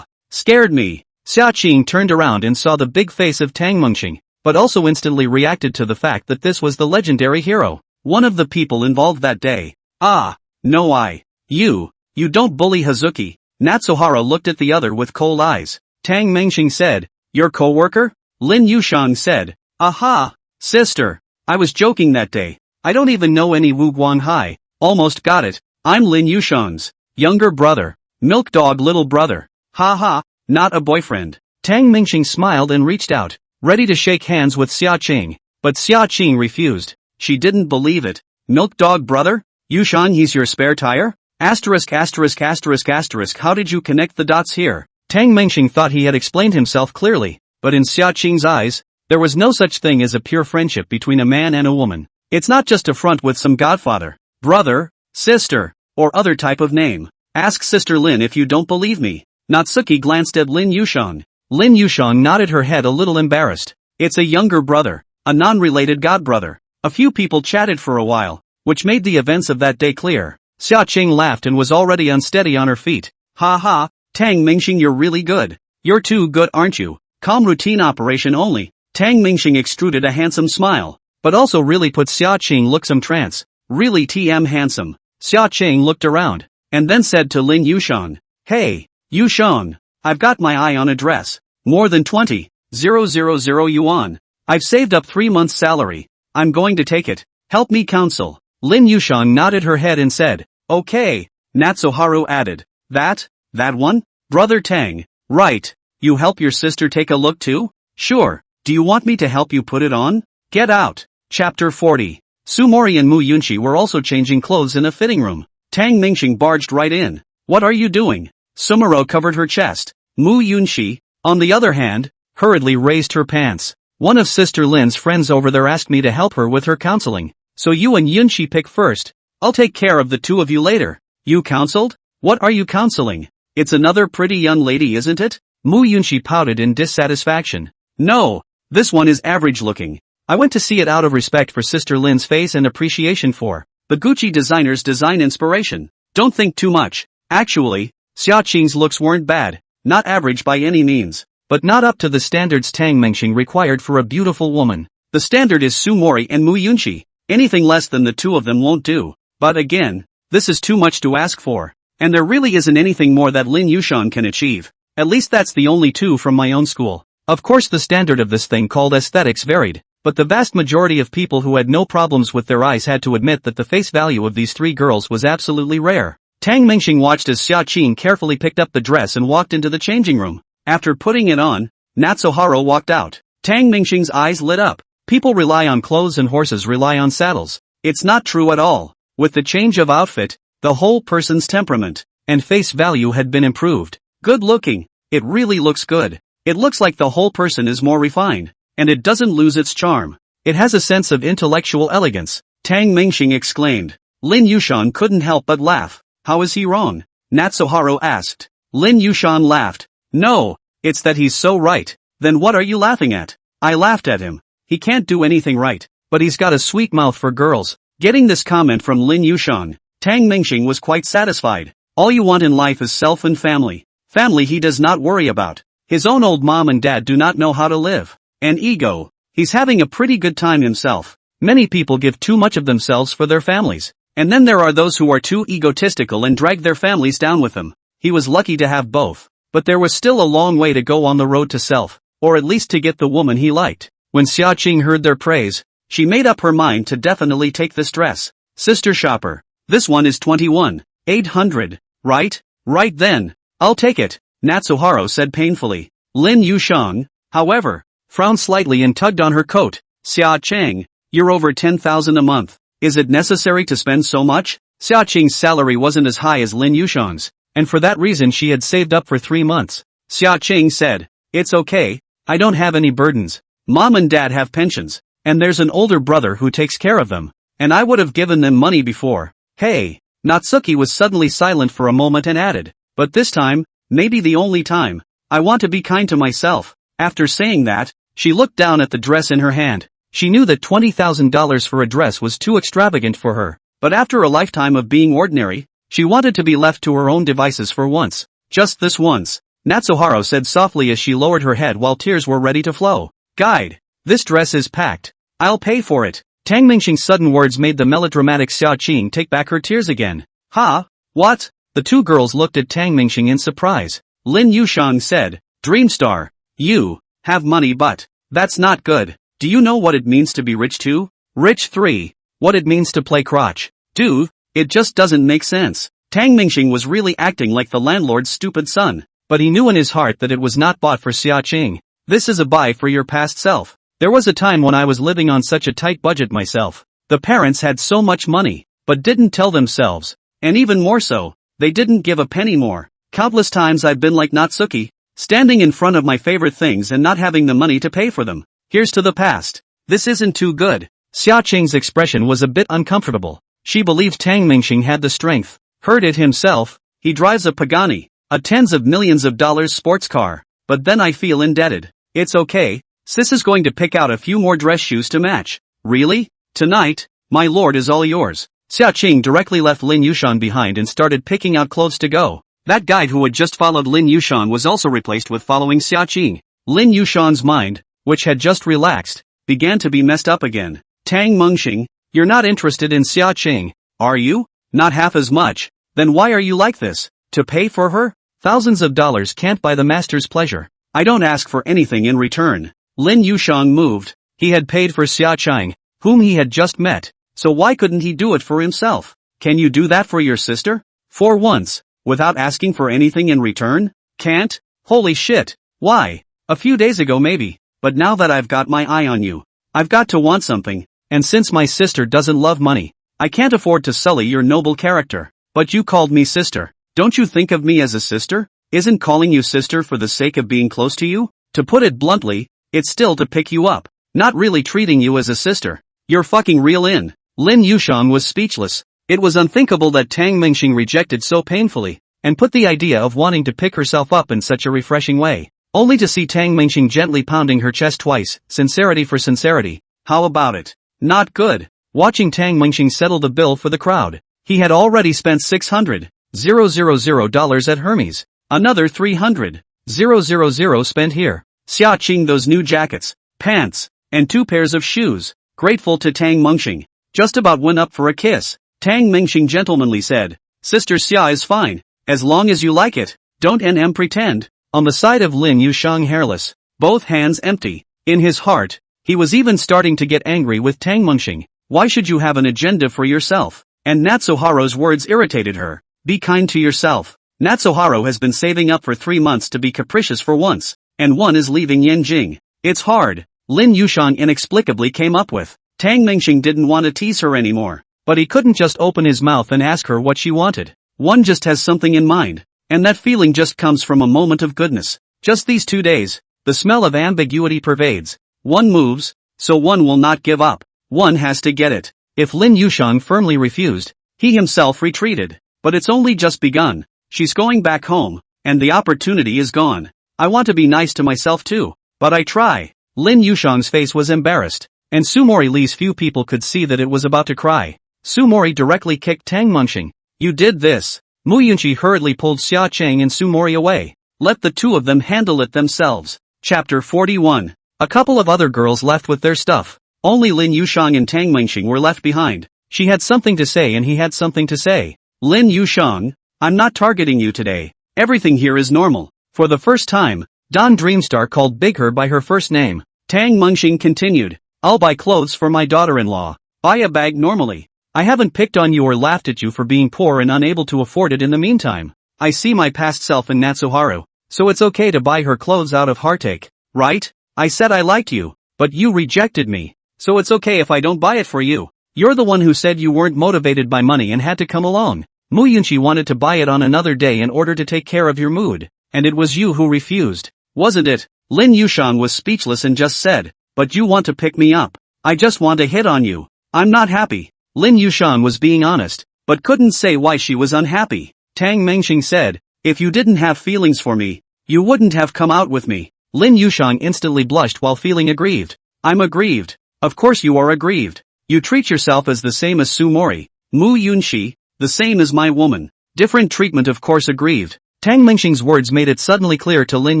Scared me. Xia Qing turned around and saw the big face of Tang Mingxing, but also instantly reacted to the fact that this was the legendary hero, one of the people involved that day. No, you don't bully Hazuki. Natsuhara looked at the other with cold eyes. Tang Mingxing said, your co-worker? Lin Yushang said. Aha! Sister. I was joking that day. I don't even know any Wu Guan Hai. Almost got it. I'm Lin Yushang's younger brother. Milk dog little brother. Ha ha, not a boyfriend. Tang Mingxing smiled and reached out, ready to shake hands with Xia Qing. But Xia Qing refused. She didn't believe it. Milk dog brother? Yushang, he's your spare tire? Asterisk asterisk asterisk asterisk, how did you connect the dots here? Tang Mingxing thought he had explained himself clearly, but in Xia Qing's eyes, there was no such thing as a pure friendship between a man and a woman. It's not just a front with some godfather, brother, sister, or other type of name. Ask Sister Lin if you don't believe me. Natsuki glanced at Lin Yushang. Lin Yushang nodded her head a little embarrassed. It's a younger brother, a non-related godbrother. A few people chatted for a while, which made the events of that day clear. Xia Qing laughed and was already unsteady on her feet. Ha ha, Tang Mingxing, you're really good. You're too good, aren't you? Calm routine operation only. Tang Mingxing extruded a handsome smile, but also really put Xia Qing look some trance. Really TM handsome. Xia Qing looked around, and then said to Lin Yushang, Hey, Yushang, I've got my eye on a dress. More than 20,000 yuan. I've saved up 3 months' salary. I'm going to take it. Help me counsel. Lin Yushang nodded her head and said, Okay. Natsuharu added, That one? Brother Tang. Right. You help your sister take a look too? Sure. Do you want me to help you put it on? Get out. Chapter 40. Sumori and Mu Yunshi were also changing clothes in a fitting room. Tang Mingxing barged right in. What are you doing? Sumero covered her chest. Mu Yunshi, on the other hand, hurriedly raised her pants. One of Sister Lin's friends over there asked me to help her with her counseling. So you and Yunshi pick first. I'll take care of the two of you later. You counseled? What are you counseling? It's another pretty young lady, isn't it? Mu Yunshi pouted in dissatisfaction. No, this one is average looking. I went to see it out of respect for Sister Lin's face and appreciation for the Gucci designer's design inspiration. Don't think too much. Actually, Xia Qing's looks weren't bad, not average by any means, but not up to the standards Tang Mingxing required for a beautiful woman. The standard is Sumori and Mu Yunshi. Anything less than the two of them won't do. But again, this is too much to ask for. And there really isn't anything more that Lin Yushang can achieve. At least that's the only two from my own school. Of course the standard of this thing called aesthetics varied, but the vast majority of people who had no problems with their eyes had to admit that the face value of these three girls was absolutely rare. Tang Mingxing watched as Xia Qing carefully picked up the dress and walked into the changing room. After putting it on, Natsuharu walked out. Tang Mingxing's eyes lit up. People rely on clothes and horses rely on saddles. It's not true at all. With the change of outfit, the whole person's temperament and face value had been improved. Good looking. It really looks good. It looks like the whole person is more refined, and it doesn't lose its charm. It has a sense of intellectual elegance. Tang Mingxing exclaimed. Lin Yushang couldn't help but laugh. How is he wrong? Natsuharu asked. Lin Yushang laughed. No, it's that he's so right. Then what are you laughing at? I laughed at him. He can't do anything right, but he's got a sweet mouth for girls. Getting this comment from Lin Yushang, Tang Mingxing was quite satisfied. All you want in life is self and family. Family he does not worry about. His own old mom and dad do not know how to live. And ego. He's having a pretty good time himself. Many people give too much of themselves for their families. And then there are those who are too egotistical and drag their families down with them. He was lucky to have both. But there was still a long way to go on the road to self, or at least to get the woman he liked. When Xia Qing heard their praise, she made up her mind to definitely take this dress. Sister shopper. This one is 21,800, right? Right then. I'll take it, Natsuharu said painfully. Lin Yushang, however, frowned slightly and tugged on her coat. Xia Qing, you're over 10,000 a month. Is it necessary to spend so much? Xia Qing's salary wasn't as high as Lin Yushang's, and for that reason she had saved up for 3 months. Xia Qing said, It's okay, I don't have any burdens. Mom and dad have pensions, and there's an older brother who takes care of them, and I would have given them money before. Hey, Natsuki was suddenly silent for a moment and added, but this time, maybe the only time, I want to be kind to myself. After saying that, she looked down at the dress in her hand. She knew that $20,000 for a dress was too extravagant for her, but after a lifetime of being ordinary, she wanted to be left to her own devices for once. Just this once. Natsuharu said softly as she lowered her head while tears were ready to flow. Guide. This dress is packed. I'll pay for it. Tang Mingxing's sudden words made the melodramatic Xia Qing take back her tears again. Ha? What? The two girls looked at Tang Mingxing in surprise. Lin Yushang said, Dreamstar, you have money but That's not good. Do you know what it means to be rich too? Rich 3. What it means to play crotch. Dude, it just doesn't make sense. Tang Mingxing was really acting like the landlord's stupid son. But he knew in his heart that it was not bought for Xia Qing. This is a buy for your past self. There was a time when I was living on such a tight budget myself. The parents had so much money, but didn't tell themselves. And even more so, they didn't give a penny more. Countless times I've been like Natsuki, standing in front of my favorite things and not having the money to pay for them. Here's to the past. This isn't too good. Xia Qing's expression was a bit uncomfortable. She believed Tang Mingxing had the strength. Heard it himself. He drives a Pagani, a tens of millions of dollars sports car. But then I feel indebted. It's okay. Sis is going to pick out a few more dress shoes to match. Really? Tonight? My lord is all yours. Xia Qing directly left Lin Yushan behind and started picking out clothes to go. That guide who had just followed Lin Yushan was also replaced with following Xia Qing. Lin Yushan's mind, which had just relaxed, began to be messed up again. Tang Mingxing, you're not interested in Xia Qing, are you? Not half as much. Then why are you like this? To pay for her? Thousands of dollars can't buy the master's pleasure. I don't ask for anything in return. Lin Yushan moved. He had paid for Xia Qing, whom he had just met. So why couldn't he do it for himself? Can you do that for your sister? For once, without asking for anything in return? Can't? Holy shit. Why? A few days ago maybe, but now that I've got my eye on you, I've got to want something, and since my sister doesn't love money, I can't afford to sully your noble character. But you called me sister. Don't you think of me as a sister? Isn't calling you sister for the sake of being close to you? To put it bluntly, it's still to pick you up, not really treating you as a sister. You're fucking real in. Lin Yushan was speechless. It was unthinkable that Tang Mingxing rejected so painfully, and put the idea of wanting to pick herself up in such a refreshing way, only to see Tang Mingxing gently pounding her chest twice. Sincerity for sincerity. How about it? Not good. Watching Tang Mingxing settle the bill for the crowd. He had already spent $600,000 at Hermes. Another $300,000 spent here. Xia Qing those new jackets, pants, and 2 pairs of shoes. Grateful to Tang Mingxing. Just about went up for a kiss. Tang Mingxing gentlemanly said, Sister Xia is fine, as long as you like it. Don't pretend. On the side of Lin Yushan hairless, both hands empty. In his heart, he was even starting to get angry with Tang Mingxing. Why should you have an agenda for yourself? And Natsuharu's words irritated her. Be kind to yourself. Natsuharu has been saving up for 3 months to be capricious for once, and one is leaving Yanjing. It's hard. Lin Yushan inexplicably came up with. Tang Mingxing didn't want to tease her anymore, but he couldn't just open his mouth and ask her what she wanted. One just has something in mind, and that feeling just comes from a moment of goodness. Just these 2 days, the smell of ambiguity pervades. One moves, so one will not give up. One has to get it. If Lin Yushan firmly refused, he himself retreated. But it's only just begun. She's going back home, and the opportunity is gone. I want to be nice to myself too, but I try. Lin Yushan's face was embarrassed, and Sumori Li's few people could see that it was about to cry. Sumori directly kicked Tang Mingxing. You did this. Mu Yunqi hurriedly pulled Xia Qing and Sumori away. Let the two of them handle it themselves. Chapter 41. A couple of other girls left with their stuff. Only Lin Yushan and Tang Mingxing were left behind. She had something to say and he had something to say. Lin Yushan, I'm not targeting you today. Everything here is normal. For the first time, Don Dreamstar called Big Her by her first name. Tang Mingxing continued. I'll buy clothes for my daughter-in-law. Buy a bag normally. I haven't picked on you or laughed at you for being poor and unable to afford it in the meantime. I see my past self in Natsuharu, so it's okay to buy her clothes out of heartache, right? I said I liked you, but you rejected me, so it's okay if I don't buy it for you. You're the one who said you weren't motivated by money and had to come along. Mu Yunqi wanted to buy it on another day in order to take care of your mood, and it was you who refused, wasn't it? Lin Yushan was speechless and just said, but you want to pick me up. I just want to hit on you. I'm not happy. Lin Yushan was being honest, but couldn't say why she was unhappy. Tang Mingxing said, if you didn't have feelings for me, you wouldn't have come out with me. Lin Yushan instantly blushed while feeling aggrieved. I'm aggrieved. Of course you are aggrieved. You treat yourself as the same as Sumori. Mu Yunqi, the same as my woman. Different treatment of course aggrieved. Tang Mingxing's words made it suddenly clear to Lin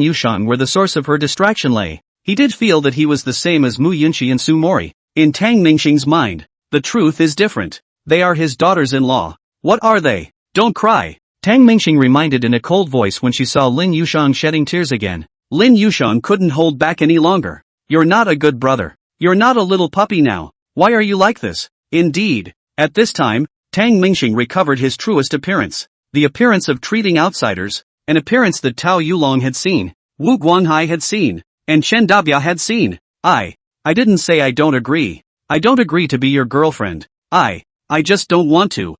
Yushan where the source of her distraction lay. He did feel that he was the same as Mu Yunqi and Sumori. In Tang Mingxing's mind, the truth is different. They are his daughters-in-law. What are they? Don't cry. Tang Mingxing reminded in a cold voice when she saw Lin Yushan shedding tears again. Lin Yushan couldn't hold back any longer. You're not a good brother. You're not a little puppy now. Why are you like this? Indeed. At this time, Tang Mingxing recovered his truest appearance. The appearance of treating outsiders, an appearance that Tao Yulong had seen, Wu Guanghai had seen, and Chen Dabia had seen. I didn't say I don't agree. I don't agree to be your girlfriend. I just don't want to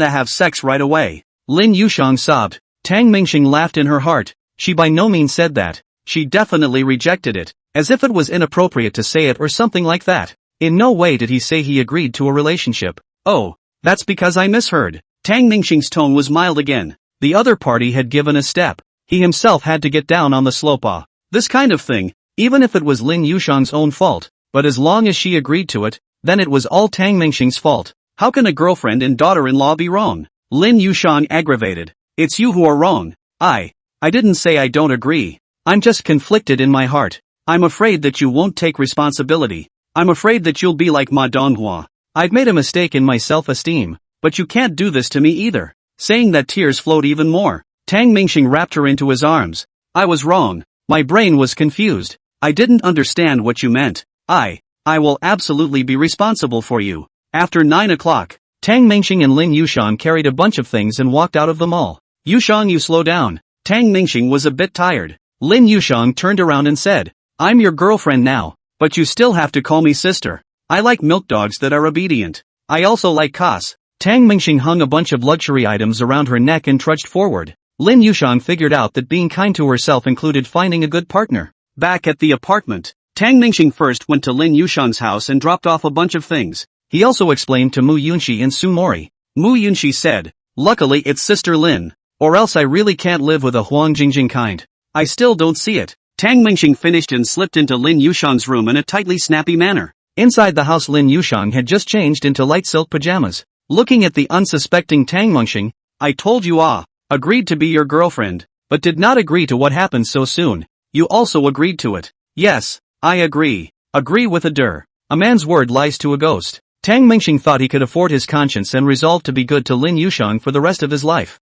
have sex right away. Lin Yushang sobbed. Tang Mingxing laughed in her heart. She by no means said that. She definitely rejected it, as if it was inappropriate to say it or something like that. In no way did he say he agreed to a relationship. Oh, that's because I misheard. Tang Mingxing's tone was mild again. The other party had given a step. He himself had to get down on the slope. This kind of thing, even if it was Lin Yushang's own fault, but as long as she agreed to it, then it was all Tang Mingxing's fault. How can a girlfriend and daughter-in-law be wrong? Lin Yushang aggravated. It's you who are wrong. I didn't say I don't agree. I'm just conflicted in my heart. I'm afraid that you won't take responsibility. I'm afraid that you'll be like Ma Donghua. I've made a mistake in my self-esteem, but you can't do this to me either. Saying that tears flowed even more. Tang Mingxing wrapped her into his arms. I was wrong. My brain was confused. I didn't understand what you meant. I will absolutely be responsible for you. After 9 o'clock, Tang Mingxing and Lin Yushang carried a bunch of things and walked out of the mall. Yushang, you slow down. Tang Mingxing was a bit tired. Lin Yushang turned around and said, I'm your girlfriend now, but you still have to call me sister. I like milk dogs that are obedient. I also like Kas. Tang Mingxing hung a bunch of luxury items around her neck and trudged forward. Lin Yushang figured out that being kind to herself included finding a good partner. Back at the apartment, Tang Mingxing first went to Lin Yushang's house and dropped off a bunch of things. He also explained to Mu Yunxi and Su Mori. Mu Yunxi said, luckily it's Sister Lin, or else I really can't live with a Huang Jingjing kind. I still don't see it. Tang Mingxing finished and slipped into Lin Yushang's room in a tightly snappy manner. Inside the house, Lin Yushang had just changed into light silk pajamas. Looking at the unsuspecting Tang Mingxing, I told you agreed to be your girlfriend, but did not agree to what happened so soon. You also agreed to it. Yes, I agree. Agree with a der. A man's word lies to a ghost. Tang Mingxing thought he could afford his conscience and resolved to be good to Lin Yushang for the rest of his life.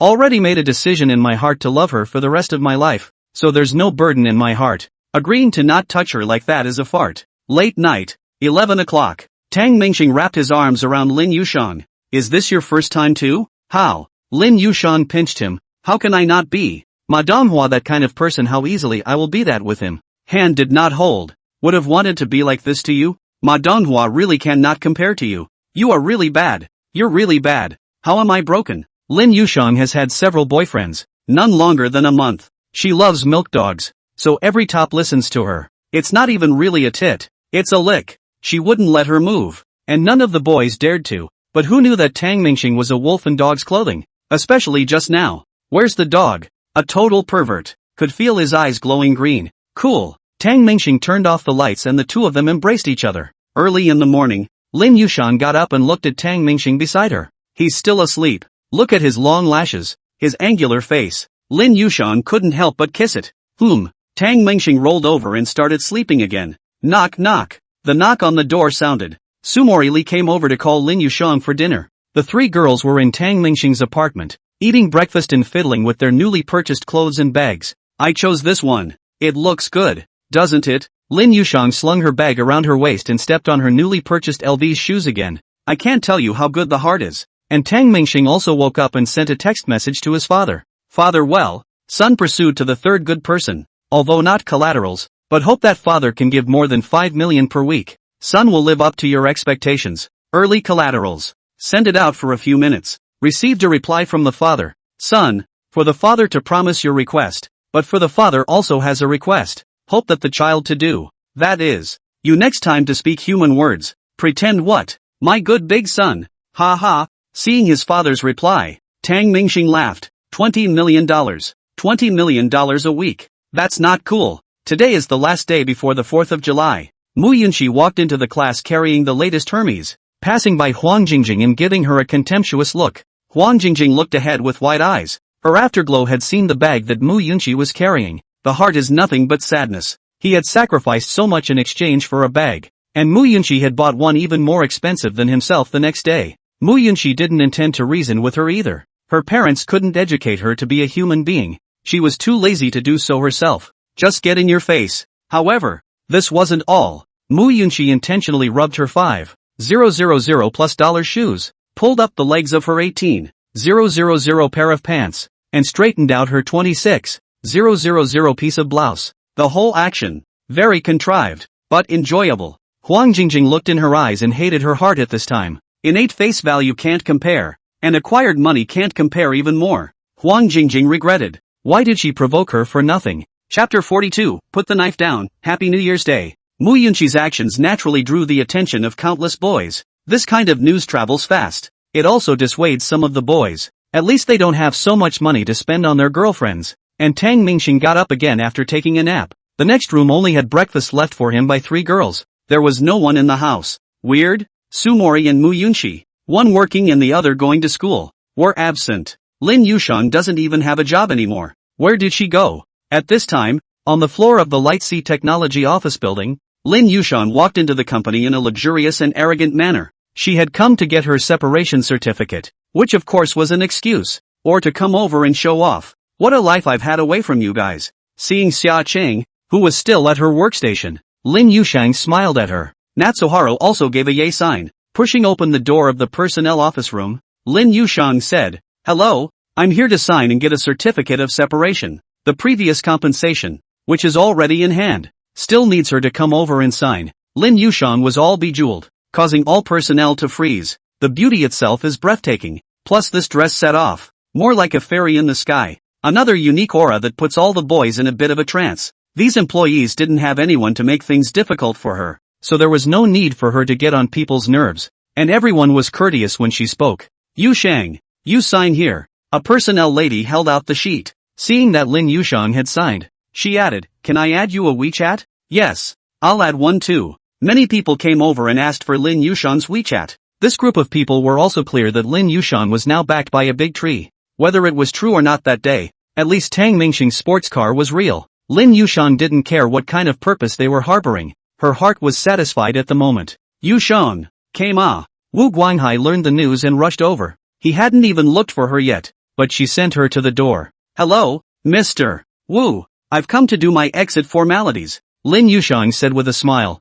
Already made a decision in my heart to love her for the rest of my life, so there's no burden in my heart. Agreeing to not touch her like that is a fart. Late night, 11 o'clock. Tang Mingxing wrapped his arms around Lin Yushang. Is this your first time too? How? Lin Yushang pinched him. How can I not be? Madame Hua, that kind of person, how easily I will be that with him. Hand did not hold. Would have wanted to be like this to you? Madame Hua really cannot compare to you. You are really bad. You're really bad. How am I broken? Lin Yushang has had several boyfriends. None longer than a month. She loves milk dogs. So every top listens to her. It's not even really a tit. It's a lick. She wouldn't let her move. And none of the boys dared to. But who knew that Tang Mingxing was a wolf in dog's clothing? Especially just now. Where's the dog? A total pervert. Could feel his eyes glowing green. Cool. Tang Mingxing turned off the lights and the two of them embraced each other. Early in the morning, Lin Yushang got up and looked at Tang Mingxing beside her. He's still asleep. Look at his long lashes. His angular face. Lin Yushang couldn't help but kiss it. Tang Mingxing rolled over and started sleeping again. Knock knock. The knock on the door sounded. Sumori Li came over to call Lin Yushang for dinner. The three girls were in Tang Mingxing's apartment, eating breakfast and fiddling with their newly purchased clothes and bags. I chose this one. It looks good, doesn't it? Lin Yushang slung her bag around her waist and stepped on her newly purchased LV's shoes again. I can't tell you how good the heart is. And Tang Mingxing also woke up and sent a text message to his father. Father, well, son pursued to the third good person, although not collaterals, but hope that father can give more than 5 million per week. Son will live up to your expectations. Early collaterals. Send it out for a few minutes. Received a reply from the father. Son, for the father to promise your request, but for the father also has a request. Hope that the child to do. That is, you next time to speak human words. Pretend what? My good big son. Ha ha. Seeing his father's reply, Tang Mingxing laughed. $20 million. $20 million a week. That's not cool. Today is the last day before the 4th of July. Mu Yunxi walked into the class carrying the latest Hermes, passing by Huang Jingjing and giving her a contemptuous look. Huang Jingjing looked ahead with wide eyes. Her afterglow had seen the bag that Mu Yunxi was carrying. The heart is nothing but sadness. He had sacrificed so much in exchange for a bag, and Mu Yunxi had bought one even more expensive than himself the next day. Mu Yunxi didn't intend to reason with her either. Her parents couldn't educate her to be a human being. She was too lazy to do so herself. Just get in your face. However, This wasn't all. Mu Yunqi intentionally rubbed her 5,000 plus dollar shoes, pulled up the legs of her 18,000 pair of pants, and straightened out her 26,000 piece of blouse. The whole action, very contrived, but enjoyable. Huang Jingjing looked in her eyes and hated her heart at this time. Innate face value can't compare, and acquired money can't compare even more. Huang Jingjing regretted. Why did she provoke her for nothing? Chapter 42, Put the Knife Down, Happy New Year's Day. Mu Yunqi's actions naturally drew the attention of countless boys. This kind of news travels fast. It also dissuades some of the boys. At least they don't have so much money to spend on their girlfriends. And Tang Mingxing got up again after taking a nap. The next room only had breakfast left for him by 3 girls. There was no one in the house. Weird. Sumori and Mu Yunqi, one working and the other going to school, were absent. Lin Yushang doesn't even have a job anymore. Where did she go? At this time, on the floor of the Light Sea Technology office building, Lin Yushang walked into the company in a luxurious and arrogant manner. She had come to get her separation certificate, which of course was an excuse, or to come over and show off. What a life I've had away from you guys. Seeing Xia Cheng, who was still at her workstation, Lin Yushang smiled at her. Natsuharu also gave a yay sign. Pushing open the door of the personnel office room, Lin Yushang said, "Hello, I'm here to sign and get a certificate of separation. The previous compensation, which is already in hand, still needs her to come over and sign." Lin Yushang was all bejeweled, causing all personnel to freeze. The beauty itself is breathtaking, plus this dress set off, more like a fairy in the sky. Another unique aura that puts all the boys in a bit of a trance. These employees didn't have anyone to make things difficult for her, so there was no need for her to get on people's nerves, and everyone was courteous when she spoke. "Yu Shang, you sign here." A personnel lady held out the sheet. Seeing that Lin Yushang had signed, she added, "Can I add you a WeChat?" "Yes, I'll add one too." Many people came over and asked for Lin Yushang's WeChat. This group of people were also clear that Lin Yushang was now backed by a big tree. Whether it was true or not that day, at least Tang Mingxing's sports car was real. Lin Yushang didn't care what kind of purpose they were harboring. Her heart was satisfied at the moment. Yushang came. Wu Guanghai learned the news and rushed over. He hadn't even looked for her yet, but she sent her to the door. "Hello, Mr. Wu. I've come to do my exit formalities," Lin Yushang said with a smile.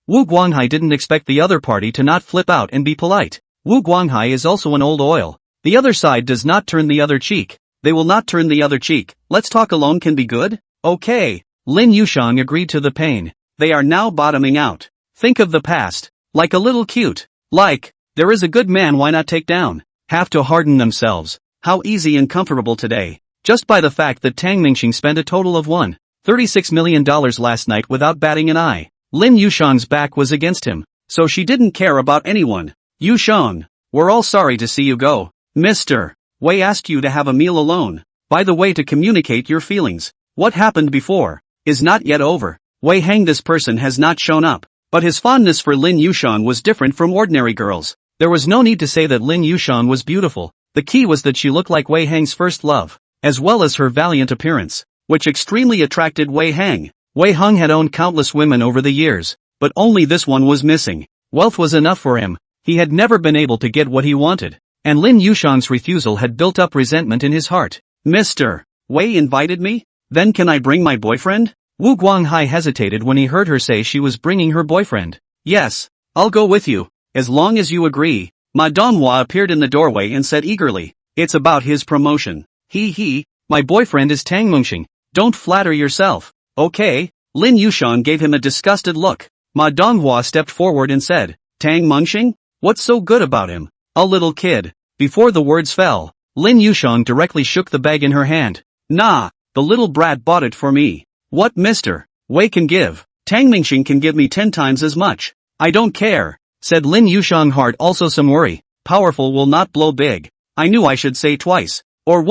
Wu Guanghai didn't expect the other party to not flip out and be polite. Wu Guanghai is also an old oil. The other side does not turn the other cheek. They will not turn the other cheek. "Let's talk alone can be good?" "Okay." Lin Yushang agreed to the pain. They are now bottoming out. Think of the past. Like a little cute. Like, there is a good man, why not take down? Have to harden themselves. How easy and comfortable today. Just by the fact that Tang Mingxing spent a total of $136 million last night without batting an eye. Lin Yushang's back was against him, so she didn't care about anyone. "Yushang, we're all sorry to see you go. Mr. Wei asked you to have a meal alone. By the way, to communicate your feelings. What happened before is not yet over. Wei Hang, this person has not shown up." But his fondness for Lin Yushang was different from ordinary girls. There was no need to say that Lin Yushang was beautiful. The key was that she looked like Wei Hang's first love, as well as her valiant appearance, which extremely attracted Wei Hang. Wei Hang had owned countless women over the years, but only this one was missing. Wealth was enough for him. He had never been able to get what he wanted, and Lin Yushang's refusal had built up resentment in his heart. "Mr. Wei invited me? Then can I bring my boyfriend?" Wu Guanghai hesitated when he heard her say she was bringing her boyfriend. "Yes, I'll go with you, as long as you agree." Manhwa appeared in the doorway and said eagerly, "It's about his promotion." He, "My boyfriend is Tang Mingxing. Don't flatter yourself." "Okay." Lin Yushang gave him a disgusted look. Manhwa stepped forward and said, "Tang Mingxing? What's so good about him? A little kid." Before the words fell, Lin Yushang directly shook the bag in her hand. "Nah, the little brat bought it for me. What Mr. Wei can give, Tang Mingxing can give me 10 times as much." "I don't care," said Lin Yushang, heart also some worry. "Powerful will not blow big. I knew I should say twice. Or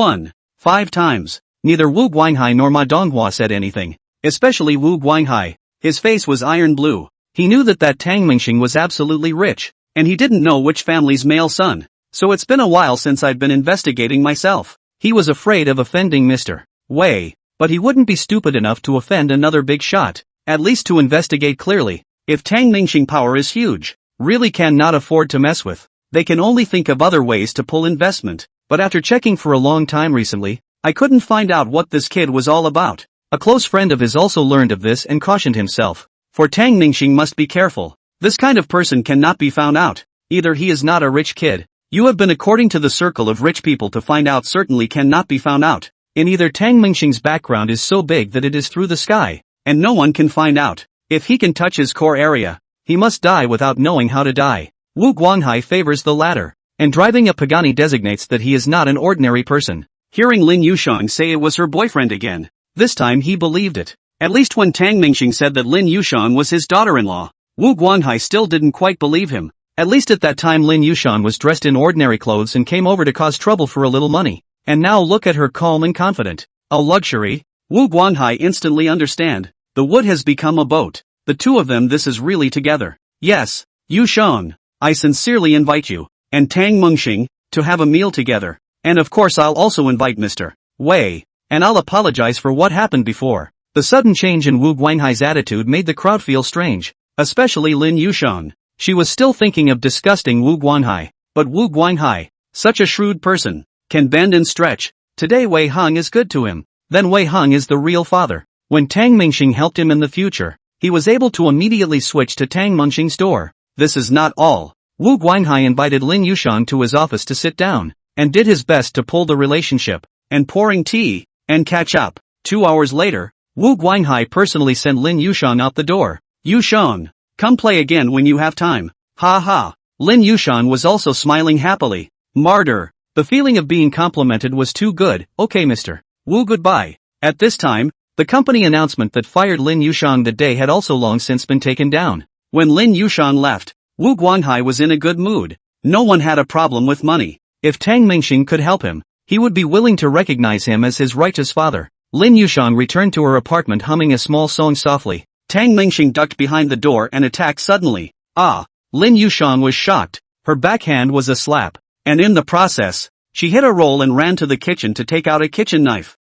5 times. Neither Wu Guanghai nor Manhwa said anything. Especially Wu Guanghai. His face was iron blue. He knew that Tang Mingxing was absolutely rich, and he didn't know which family's male son. "So it's been a while since I've been investigating myself." He was afraid of offending Mr. Wei, but he wouldn't be stupid enough to offend another big shot, at least to investigate clearly. If Tang Mingxing power is huge, really cannot afford to mess with. They can only think of other ways to pull investment. But after checking for a long time recently, I couldn't find out what this kid was all about. A close friend of his also learned of this and cautioned himself. For Tang Mingxing must be careful. This kind of person cannot be found out. Either he is not a rich kid. You have been according to the circle of rich people to find out certainly cannot be found out. In either Tang Mingxing's background is so big that it is through the sky, and no one can find out. If he can touch his core area, he must die without knowing how to die. Wu Guanghai favors the latter, and driving a Pagani designates that he is not an ordinary person. Hearing Lin Yushang say it was her boyfriend again, this time he believed it. At least when Tang Mingxing said that Lin Yushang was his daughter-in-law, Wu Guanghai still didn't quite believe him. At least at that time Lin Yushang was dressed in ordinary clothes and came over to cause trouble for a little money. And now look at her calm and confident. A luxury? Wu Guanghai instantly understand. The wood has become a boat. The two of them, this is really together. Yes, Yushang, I sincerely invite you, and Tang Mingxing, to have a meal together. And of course I'll also invite Mr. Wei, and I'll apologize for what happened before. The sudden change in Wu Guanghai's attitude made the crowd feel strange, especially Lin Yushang. She was still thinking of disgusting Wu Guanghai, but Wu Guanghai, such a shrewd person, can bend and stretch. Today Wei Hong is good to him. Then Wei Hong is the real father. When Tang Mingxing helped him in the future, he was able to immediately switch to Tang Mingxing's door. This is not all. Wu Guanghai invited Lin Yushang to his office to sit down, and did his best to pull the relationship, and pouring tea, and catch up. 2 hours later, Wu Guanghai personally sent Lin Yushang out the door. Yushang, come play again when you have time. Ha ha. Lin Yushang was also smiling happily. Martyr. The feeling of being complimented was too good. Okay Mr. Wu, goodbye. At this time, the company announcement that fired Lin Yushang that day had also long since been taken down. When Lin Yushang left, Wu Guanghai was in a good mood. No one had a problem with money. If Tang Mingxing could help him, he would be willing to recognize him as his righteous father. Lin Yushang returned to her apartment humming a small song softly. Tang Mingxing ducked behind the door and attacked suddenly. Ah! Lin Yushang was shocked. Her backhand was a slap. And in the process, she hit a roll and ran to the kitchen to take out a kitchen knife.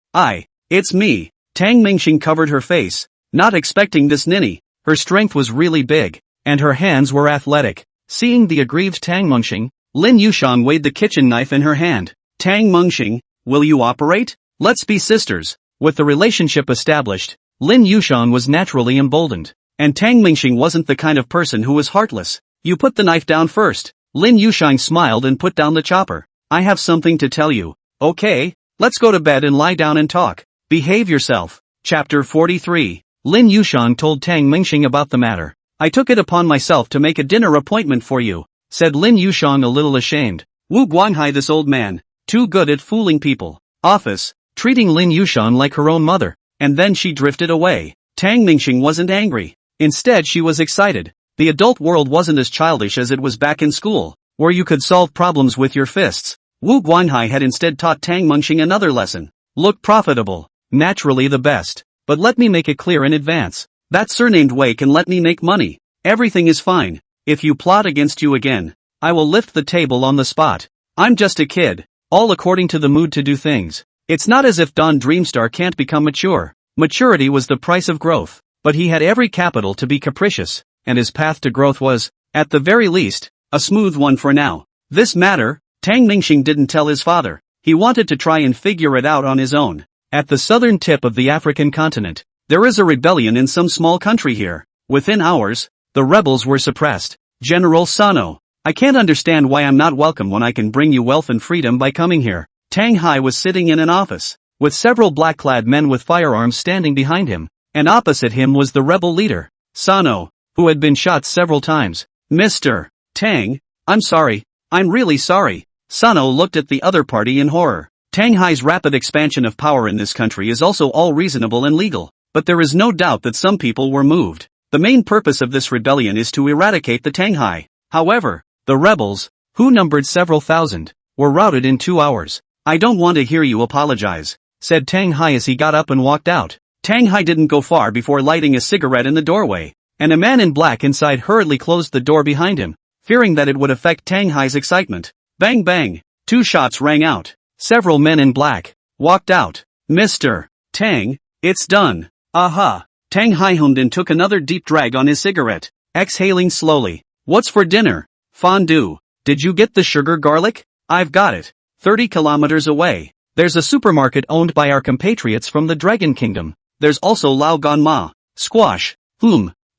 It's me. Tang Mingxing covered her face, not expecting this ninny. Her strength was really big, and her hands were athletic. Seeing the aggrieved Tang Mingxing, Lin Yushang weighed the kitchen knife in her hand. Tang Mingxing, will you operate? Let's be sisters. With the relationship established, Lin Yushang was naturally emboldened. And Tang Mingxing wasn't the kind of person who was heartless. You put the knife down first. Lin Yushang smiled and put down the chopper. I have something to tell you. Okay, let's go to bed and lie down and talk. Behave yourself. Chapter 43. Lin Yushang told Tang Mingxing about the matter. I took it upon myself to make a dinner appointment for you, said Lin Yushang a little ashamed. Wu Guanghai, this old man, too good at fooling people. Office, treating Lin Yushang like her own mother. And then she drifted away. Tang Mingxing wasn't angry. Instead she was excited. The adult world wasn't as childish as it was back in school, where you could solve problems with your fists. Wu Guanghai had instead taught Tang Mingxing another lesson. Look profitable. Naturally the best. But let me make it clear in advance. That surnamed Wei can let me make money. Everything is fine. If you plot against you again, I will lift the table on the spot. I'm just a kid. All according to the mood to do things. It's not as if Don Dreamstar can't become mature. Maturity was the price of growth. But he had every capital to be capricious, and his path to growth was, at the very least, a smooth one for now. This matter, Tang Mingxing didn't tell his father. He wanted to try and figure it out on his own. At the southern tip of the African continent, there is a rebellion in some small country here. Within hours, the rebels were suppressed. General Sano, I can't understand why I'm not welcome when I can bring you wealth and freedom by coming here. Tang Hai was sitting in an office, with several black-clad men with firearms standing behind him, and opposite him was the rebel leader, Sano, who had been shot several times. Mr. Tang, I'm sorry. I'm really sorry. Sano looked at the other party in horror. Tang Hai's rapid expansion of power in this country is also all reasonable and legal, but there is no doubt that some people were moved. The main purpose of this rebellion is to eradicate the Tang Hai. However, the rebels, who numbered several thousand, were routed in 2 hours. I don't want to hear you apologize, said Tang Hai as he got up and walked out. Tang Hai didn't go far before lighting a cigarette in the doorway, and a man in black inside hurriedly closed the door behind him, fearing that it would affect Tang Hai's excitement. Bang bang, 2 shots rang out. Several men in black walked out. Mr. Tang, it's done. Aha. Tang Hai hummed and took another deep drag on his cigarette, exhaling slowly. What's for dinner? Fondue. Did you get the sugar garlic? I've got it. 30 kilometers away. There's a supermarket owned by our compatriots from the Dragon Kingdom. There's also Lao Gan Ma. Squash.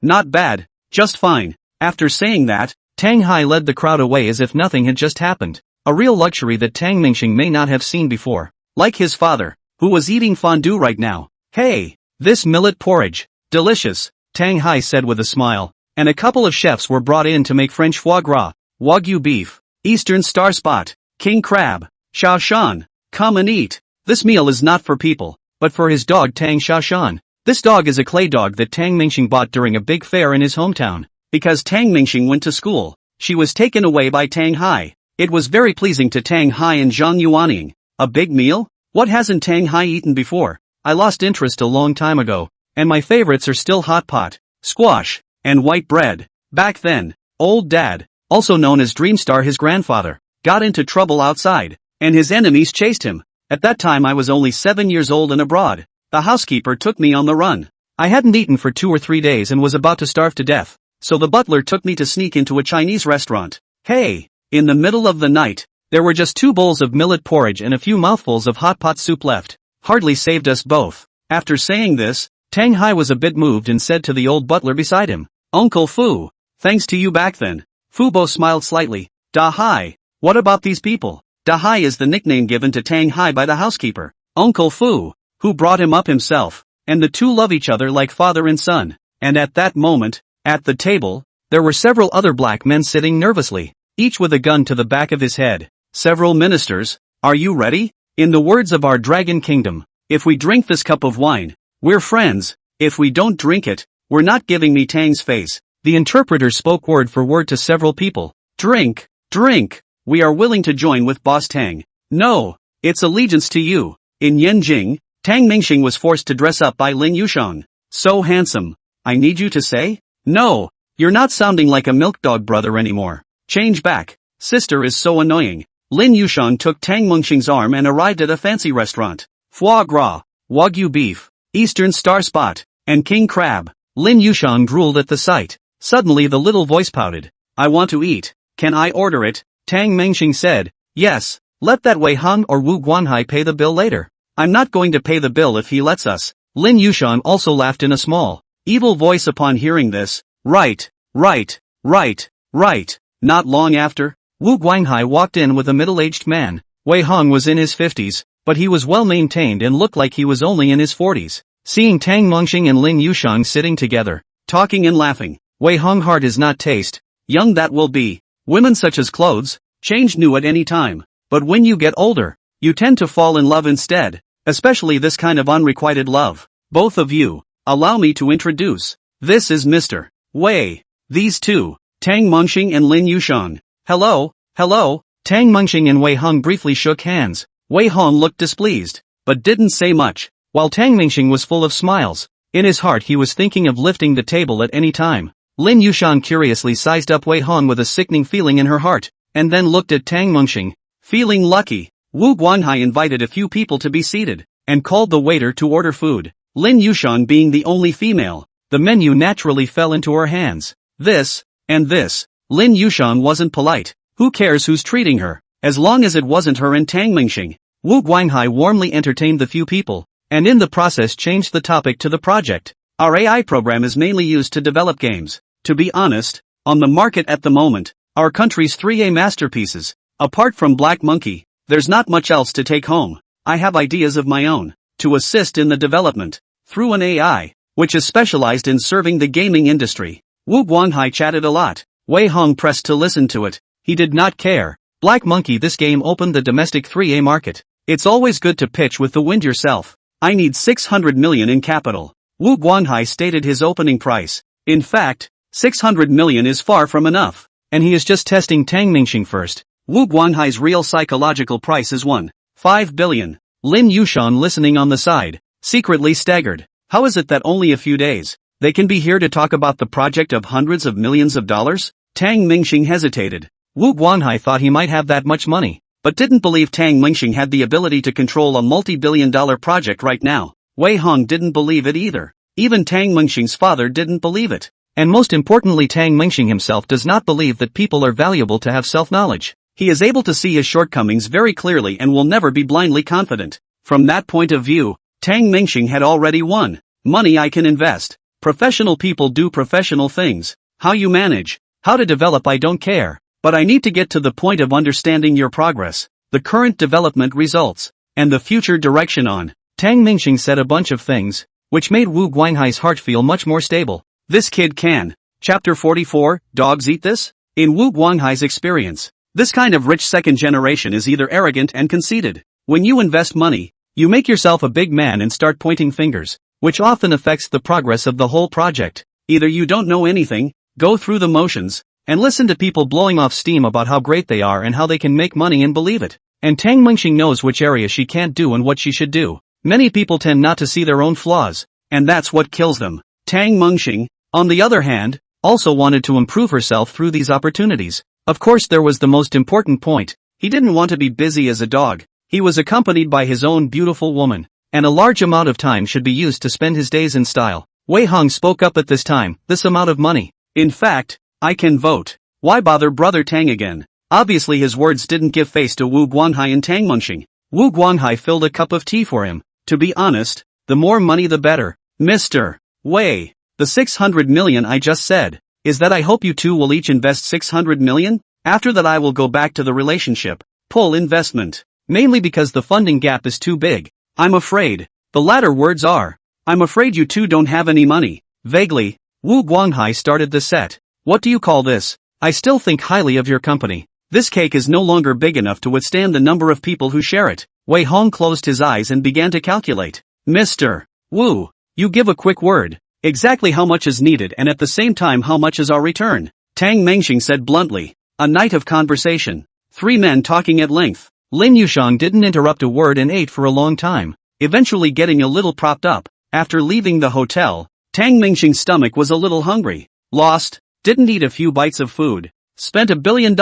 Not bad, just fine. After saying that, Tang Hai led the crowd away as if nothing had just happened. A real luxury that Tang Mingxing may not have seen before. Like his father, who was eating fondue right now. Hey, this millet porridge, delicious, Tang Hai said with a smile. And a couple of chefs were brought in to make French foie gras, Wagyu beef, Eastern star spot, king crab, Shaoshan. Come and eat. This meal is not for people, but for his dog Tang Shaoshan. This dog is a clay dog that Tang Mingxing bought during a big fair in his hometown. Because Tang Mingxing went to school, she was taken away by Tang Hai. It was very pleasing to Tang Hai and Zhang Yuaning. A big meal? What hasn't Tang Hai eaten before? I lost interest a long time ago, and my favorites are still hot pot, squash, and white bread. Back then, old dad, also known as Dreamstar his grandfather, got into trouble outside, and his enemies chased him. At that time I was only 7 years old and abroad. The housekeeper took me on the run. I hadn't eaten for 2 or 3 days and was about to starve to death, so the butler took me to sneak into a Chinese restaurant. Hey! In the middle of the night, there were just 2 bowls of millet porridge and a few mouthfuls of hot pot soup left. Hardly saved us both. After saying this, Tang Hai was a bit moved and said to the old butler beside him, Uncle Fu, thanks to you back then. Fu Bo smiled slightly. Da Hai, what about these people? Da Hai is the nickname given to Tang Hai by the housekeeper, Uncle Fu, who brought him up himself, and the two love each other like father and son. And at that moment, at the table, there were several other black men sitting nervously, each with a gun to the back of his head. Several ministers. Are you ready? In the words of our dragon kingdom, if we drink this cup of wine, we're friends. If we don't drink it, we're not giving me Tang's face. The interpreter spoke word for word to several people. Drink, drink. We are willing to join with Boss Tang. No, it's allegiance to you. In Yanjing, Tang Mingxing was forced to dress up by Lin Yushang. So handsome. I need you to say? No, you're not sounding like a milk dog brother anymore. Change back. Sister is so annoying. Lin Yushang took Tang Mingxing's arm and arrived at a fancy restaurant. Foie gras, Wagyu beef, Eastern star spot, and king crab. Lin Yushang drooled at the sight. Suddenly the little voice pouted. I want to eat. Can I order it? Tang Mingxing said. Yes, let that Wei Hong or Wu Guanhai pay the bill later. I'm not going to pay the bill if he lets us. Lin Yushang also laughed in a small, evil voice upon hearing this. Right, right, right, right. Not long after, Wu Guanhai walked in with a middle-aged man. Wei Hong was in his 50s, but he was well-maintained and looked like he was only in his 40s. Seeing Tang Mingxing and Lin Yushang sitting together, talking and laughing, Wei Hong heart is not taste. Young that will be. Women such as clothes, change new at any time. But when you get older, you tend to fall in love instead. Especially this kind of unrequited love. Both of you, allow me to introduce. This is Mr. Wei. These two, Tang Mingxing and Lin Yushang. Hello, hello. Tang Mingxing and Wei Hong briefly shook hands. Wei Hong looked displeased, but didn't say much, while Tang Mingxing was full of smiles. In his heart he was thinking of lifting the table at any time. Lin Yushang curiously sized up Wei Hong with a sickening feeling in her heart, and then looked at Tang Mingxing. Feeling lucky, Wu Guanhai invited a few people to be seated, and called the waiter to order food. Lin Yushang being the only female, the menu naturally fell into her hands. This, and this. Lin Yushang wasn't polite. Who cares who's treating her, as long as it wasn't her and Tang Mingxing. Wu Guanhai warmly entertained the few people, and in the process changed the topic to the project. Our AI program is mainly used to develop games. To be honest, on the market at the moment, our country's 3A masterpieces, apart from Black Monkey, there's not much else to take home. I have ideas of my own, to assist in the development, through an AI, which is specialized in serving the gaming industry. Wu Guanhai chatted a lot. Wei Hong pressed to listen to it. He did not care. Black Monkey, this game opened the domestic 3A market. It's always good to pitch with the wind yourself. I need 600 million in capital. Wu Guanhai stated his opening price. In fact, 600 million is far from enough. And he is just testing Tang Mingxing first. Wu Guanhai's real psychological price is 1.5 billion. Lin Yushang listening on the side, secretly staggered. How is it that only a few days, they can be here to talk about the project of hundreds of millions of dollars? Tang Mingxing hesitated. Wu Guanhai thought he might have that much money, but didn't believe Tang Mingxing had the ability to control a multi-billion-dollar project right now. Wei Hong didn't believe it either. Even Tang Mingxing's father didn't believe it. And most importantly, Tang Mingxing himself does not believe that people are valuable to have self-knowledge. He is able to see his shortcomings very clearly and will never be blindly confident. From that point of view, Tang Mingxing had already won. Money I can invest. Professional people do professional things. How you manage, how to develop I don't care. But I need to get to the point of understanding your progress, the current development results, and the future direction on. Tang Mingxing said a bunch of things, which made Wu Guanghai's heart feel much more stable. This kid can. Chapter 44, Dogs Eat This? In Wu Guanghai's experience, this kind of rich second generation is either arrogant and conceited. When you invest money, you make yourself a big man and start pointing fingers, which often affects the progress of the whole project. Either you don't know anything, go through the motions, and listen to people blowing off steam about how great they are and how they can make money and believe it. And Tang Mingxing knows which area she can't do and what she should do. Many people tend not to see their own flaws, and that's what kills them. Tang Mingxing, on the other hand, also wanted to improve herself through these opportunities. Of course, there was the most important point. He didn't want to be busy as a dog. He was accompanied by his own beautiful woman, and a large amount of time should be used to spend his days in style. Wei Hong spoke up at this time. This amount of money. In fact, I can vote. Why bother Brother Tang again? Obviously his words didn't give face to Wu Guanghai and Tang Mingxing. Wu Guanghai filled a cup of tea for him. To be honest, the more money the better. Mr. Wei, the 600 million I just said, is that I hope you two will each invest 600 million? After that I will go back to the relationship, pull investment. Mainly because the funding gap is too big. I'm afraid. The latter words are, I'm afraid you two don't have any money. Vaguely, Wu Guanghai started the set. What do you call this? I still think highly of your company. This cake is no longer big enough to withstand the number of people who share it. Wei Hong closed his eyes and began to calculate. Mr. Wu, you give a quick word. Exactly how much is needed and at the same time how much is our return? Tang Mingxing said bluntly. A night of conversation. Three men talking at length. Lin Yushang didn't interrupt a word and ate for a long time, eventually getting a little propped up. After leaving the hotel, Tang Mingxing's stomach was a little hungry. Lost, didn't eat a few bites of food. Spent $1 billion.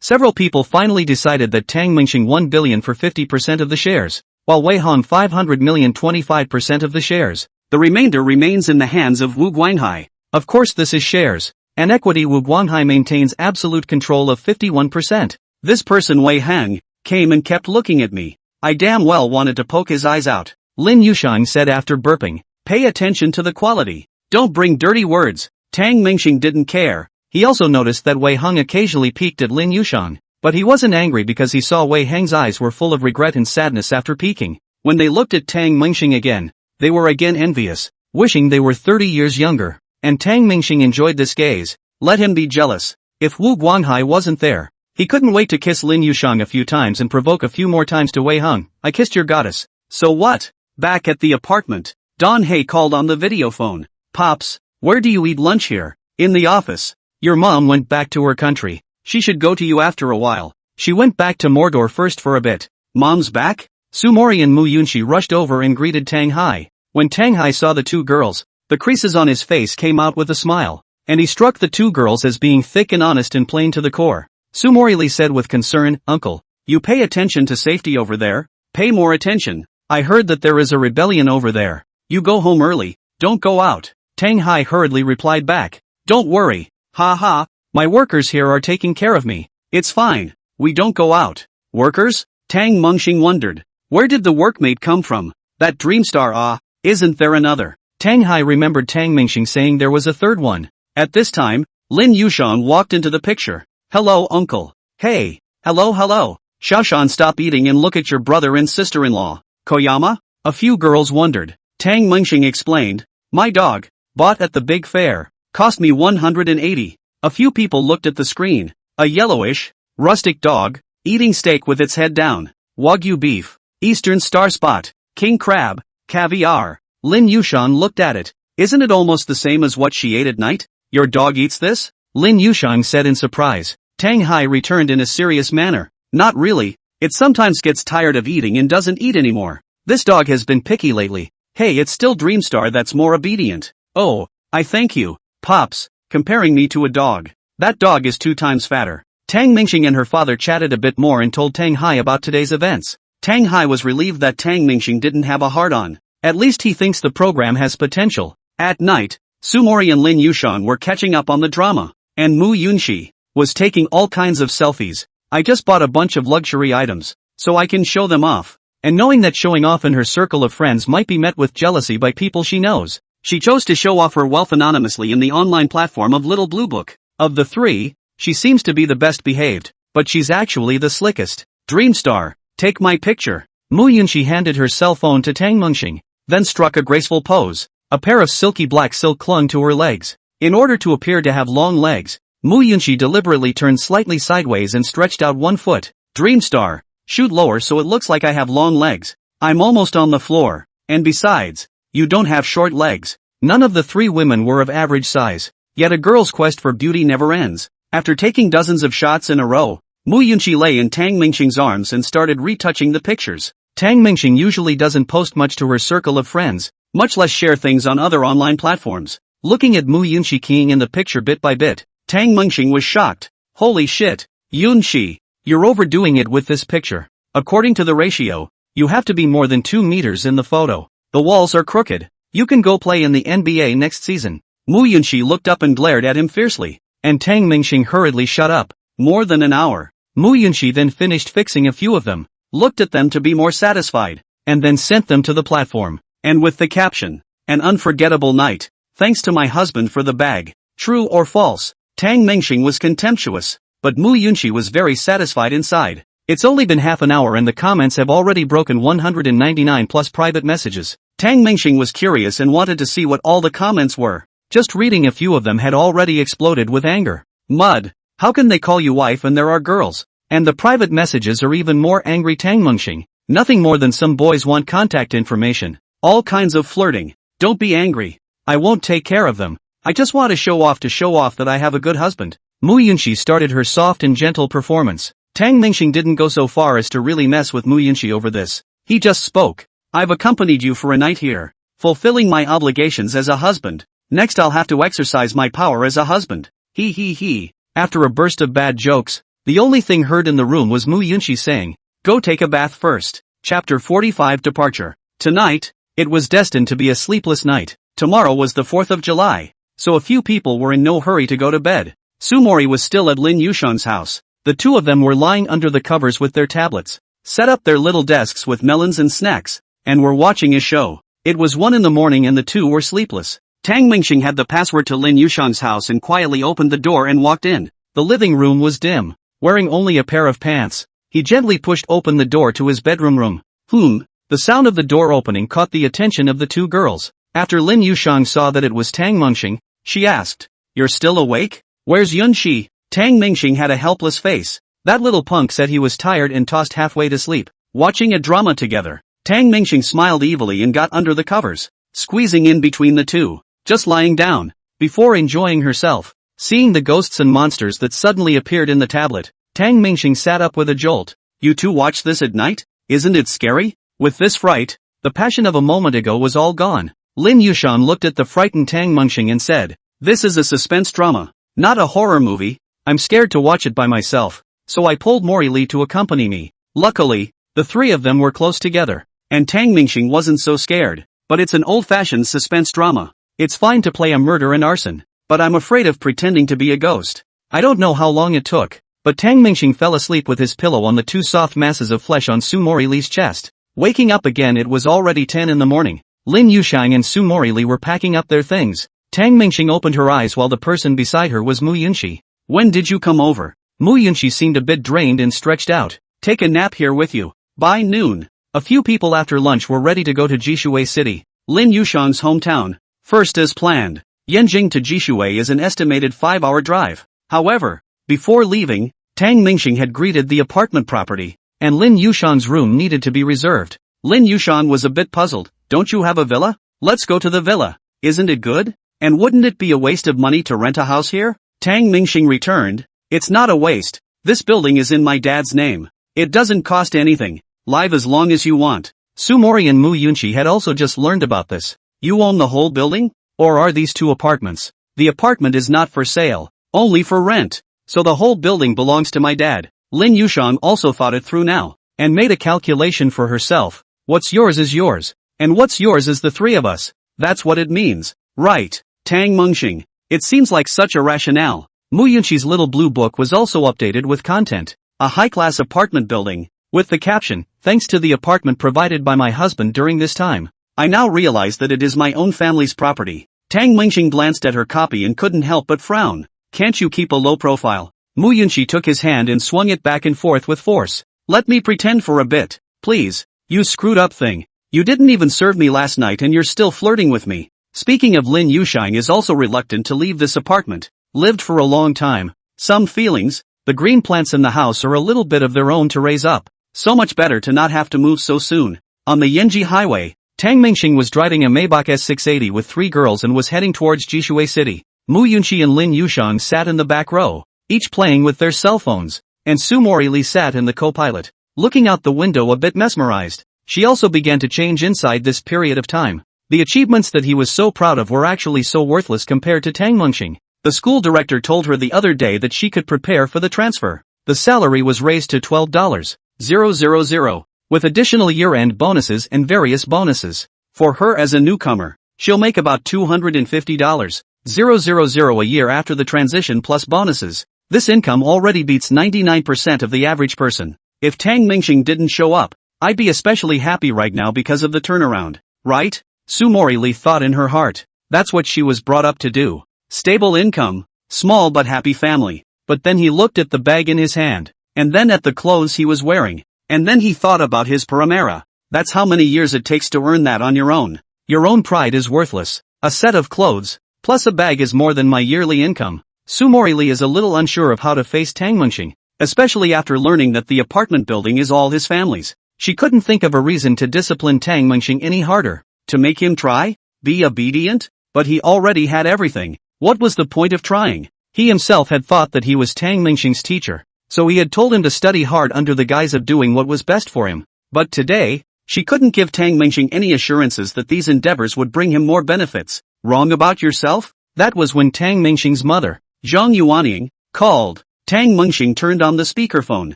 Several people finally decided that Tang Mingxing 1 billion for 50% of the shares, while Wei Hong 500 million 25% of the shares. The remainder remains in the hands of Wu Guanghai. Of course this is shares. An equity Wu Guanghai maintains absolute control of 51%. This person Wei Hang came and kept looking at me. I damn well wanted to poke his eyes out. Lin Yushang said after burping. Pay attention to the quality. Don't bring dirty words. Tang Mingxing didn't care. He also noticed that Wei Hang occasionally peeked at Lin Yushang, but he wasn't angry because he saw Wei Hang's eyes were full of regret and sadness after peeking. When they looked at Tang Mingxing again, they were again envious, wishing they were 30 years younger. And Tang Mingxing enjoyed this gaze. Let him be jealous. If Wu Guanghai wasn't there, he couldn't wait to kiss Lin Yushang a few times and provoke a few more times to Wei Hang. I kissed your goddess. So what? Back at the apartment, Don Hay called on the video phone. Pops, where do you eat lunch here? In the office. Your mom went back to her country. She should go to you after a while. She went back to Mordor first for a bit. Mom's back? Sumori and Mu Yunshi rushed over and greeted Tang Hai. When Tang Hai saw the two girls, the creases on his face came out with a smile, and he struck the two girls as being thick and honest and plain to the core. Sumori said with concern, Uncle, you pay attention to safety over there? Pay more attention. I heard that there is a rebellion over there. You go home early, don't go out. Tang Hai hurriedly replied back. Don't worry. Ha ha, my workers here are taking care of me. It's fine, we don't go out. Workers? Tang Mingxing wondered. Where did the workmate come from? That Dreamstar isn't there another? Tang Hai remembered Tang Mingxing saying there was a third one. At this time, Lin Yushang walked into the picture. Hello uncle. Hey. Hello. Shaoshan, stop eating and look at your brother and sister-in-law. Koyama? A few girls wondered. Tang Mingxing explained. My dog, bought at the big fair, cost me 180. A few people looked at the screen. A yellowish, rustic dog, eating steak with its head down. Wagyu beef, Eastern star spot, king crab, caviar. Lin Yushang looked at it. Isn't it almost the same as what she ate at night? Your dog eats this? Lin Yushang said in surprise. Tang Hai returned in a serious manner. Not really. It sometimes gets tired of eating and doesn't eat anymore. This dog has been picky lately. Hey, it's still Dreamstar that's more obedient. Oh, I thank you, Pops, comparing me to a dog. That dog is 2 times fatter. Tang Mingxing and her father chatted a bit more and told Tang Hai about today's events. Tang Hai was relieved that Tang Mingxing didn't have a hard-on. At least he thinks the program has potential. At night, Sumori and Lin Yushang were catching up on the drama, and Mu Yunshi was taking all kinds of selfies. I just bought a bunch of luxury items, so I can show them off. And knowing that showing off in her circle of friends might be met with jealousy by people she knows, She chose to show off her wealth anonymously in the online platform of Little Blue Book. Of the three, she seems to be the best behaved, but she's actually the slickest. Dream star, take my picture. Mu Yunxi handed her cell phone to Tang Mengxing, then struck a graceful pose. A pair of silky black silk clung to her legs. In order to appear to have long legs, Mu Yunxi deliberately turned slightly sideways and stretched out one foot. Dream star, shoot lower so it looks like I have long legs. I'm almost on the floor, and besides, you don't have short legs. None of the three women were of average size, yet a girl's quest for beauty never ends. After taking dozens of shots in a row, Mu Yunxi lay in Tang Mengxing's arms and started retouching the pictures. Tang Mengxing usually doesn't post much to her circle of friends, much less share things on other online platforms. Looking at Mu Yunxi keying in the picture bit by bit, Tang Mengxing was shocked. Holy shit, Yunxi, you're overdoing it with this picture. According to the ratio, you have to be more than 2 meters in the photo. The walls are crooked. You can go play in the NBA next season. Mu Yunxi looked up and glared at him fiercely, and Tang Mengxing hurriedly shut up. More than an hour. Mu Yunxi then finished fixing a few of them, looked at them to be more satisfied, and then sent them to the platform. And with the caption, an unforgettable night. Thanks to my husband for the bag. True or false? Tang Mengxing was contemptuous, but Mu Yunxi was very satisfied inside. It's only been half an hour and the comments have already broken 199 plus private messages. Tang Mengxing was curious and wanted to see what all the comments were. Just reading a few of them had already exploded with anger. Mud. How can they call you wife and there are girls? And the private messages are even more angry. Tang Mengxing. Nothing more than some boys want contact information. All kinds of flirting. Don't be angry. I won't take care of them. I just want to show off that I have a good husband. Mu Yunxi started her soft and gentle performance. Tang Mengxing didn't go so far as to really mess with Mu Yunxi over this. He just spoke. I've accompanied you for a night here, fulfilling my obligations as a husband. Next I'll have to exercise my power as a husband. He. After a burst of bad jokes, the only thing heard in the room was Mu Yunxi saying, go take a bath first. Chapter 45 Departure. Tonight, it was destined to be a sleepless night. Tomorrow was the 4th of July, so a few people were in no hurry to go to bed. Sumori was still at Lin Yushang's house. The two of them were lying under the covers with their tablets, set up their little desks with melons and snacks, and were watching a show. It was 1 in the morning and the two were sleepless. Tang Mengxing had the password to Lin Yushang's house and quietly opened the door and walked in. The living room was dim. Wearing only a pair of pants, he gently pushed open the door to his bedroom room. The sound of the door opening caught the attention of the two girls. After Lin Yushang saw that it was Tang Mengxing, she asked, you're still awake? Where's Yunxi? Tang Mengxing had a helpless face. That little punk said he was tired and tossed halfway to sleep. Watching a drama together, Tang Mengxing smiled evilly and got under the covers, squeezing in between the two, just lying down, before enjoying herself. Seeing the ghosts and monsters that suddenly appeared in the tablet, Tang Mengxing sat up with a jolt. You two watch this at night? Isn't it scary? With this fright, the passion of a moment ago was all gone. Lin Yushang looked at the frightened Tang Mengxing and said, this is a suspense drama, not a horror movie. I'm scared to watch it by myself, so I pulled Mori Li to accompany me. Luckily, the three of them were close together, and Tang Mengxing wasn't so scared. But it's an old-fashioned suspense drama. It's fine to play a murder and arson, but I'm afraid of pretending to be a ghost. I don't know how long it took, but Tang Mengxing fell asleep with his pillow on the two soft masses of flesh on Su Mori Li's chest. Waking up again, it was already 10 in the morning. Lin Yushang and Su Mori Li were packing up their things. Tang Mengxing opened her eyes while the person beside her was Mu Yunxi. When did you come over? Mu Yunxi seemed a bit drained and stretched out. Take a nap here with you. By noon, a few people after lunch were ready to go to Jishui City, Lin Yushang's hometown. First as planned, Yanjing to Jishui is an estimated 5-hour drive. However, before leaving, Tang Mengxing had greeted the apartment property, and Lin Yushang's room needed to be reserved. Lin Yushang was a bit puzzled. Don't you have a villa? Let's go to the villa. Isn't it good? And wouldn't it be a waste of money to rent a house here? Tang Mengxing returned. It's not a waste. This building is in my dad's name. It doesn't cost anything. Live as long as you want. Sumori and Mu Yunxi had also just learned about this. You own the whole building? Or are these two apartments? The apartment is not for sale, only for rent. So the whole building belongs to my dad. Lin Yushang also thought it through now, and made a calculation for herself. What's yours is yours, and what's yours is the three of us. That's what it means. Right, Tang Mengxing. It seems like such a rationale. Mu Yunxi's little blue book was also updated with content. A high-class apartment building, with the caption, thanks to the apartment provided by my husband during this time, I now realize that it is my own family's property. Tang Mingxing glanced at her copy and couldn't help but frown. Can't you keep a low profile? Mu Yunqi took his hand and swung it back and forth with force. Let me pretend for a bit, please. You screwed up thing. You didn't even serve me last night and you're still flirting with me. Speaking of, Lin Yushang is also reluctant to leave this apartment. Lived for a long time. Some feelings. The green plants in the house are a little bit of their own to raise up. So much better to not have to move so soon. On the Yanji Highway, Tang Mingxing was driving a Maybach S680 with 3 girls and was heading towards Jishui City. Mu Yunqi and Lin Yushang sat in the back row, each playing with their cell phones, and Sumori Lee sat in the co-pilot, looking out the window a bit mesmerized. She also began to change inside this period of time. The achievements that he was so proud of were actually so worthless compared to Tang Mingxing. The school director told her the other day that she could prepare for the transfer. The salary was raised to $12,000, with additional year-end bonuses and various bonuses. For her as a newcomer, she'll make about $250,000 a year after the transition plus bonuses. This income already beats 99% of the average person. If Tang Mingxing didn't show up, I'd be especially happy right now because of the turnaround, right? Sumori Lee thought in her heart. That's what she was brought up to do. Stable income, small but happy family. But then he looked at the bag in his hand, and then at the clothes he was wearing, and then he thought about his paramera. That's how many years it takes to earn that on your own. Your own pride is worthless. A set of clothes, plus a bag is more than my yearly income. Sumori Lee is a little unsure of how to face Tang Mingxing, especially after learning that the apartment building is all his family's. She couldn't think of a reason to discipline Tang Mingxing any harder. To make him try? Be obedient? But he already had everything. What was the point of trying? He himself had thought that he was Tang Mingxing's teacher, so he had told him to study hard under the guise of doing what was best for him. But today, she couldn't give Tang Mingxing any assurances that these endeavors would bring him more benefits. Wrong about yourself? That was when Tang Mingxing's mother, Zhang Yuanying, called. Tang Mingxing turned on the speakerphone.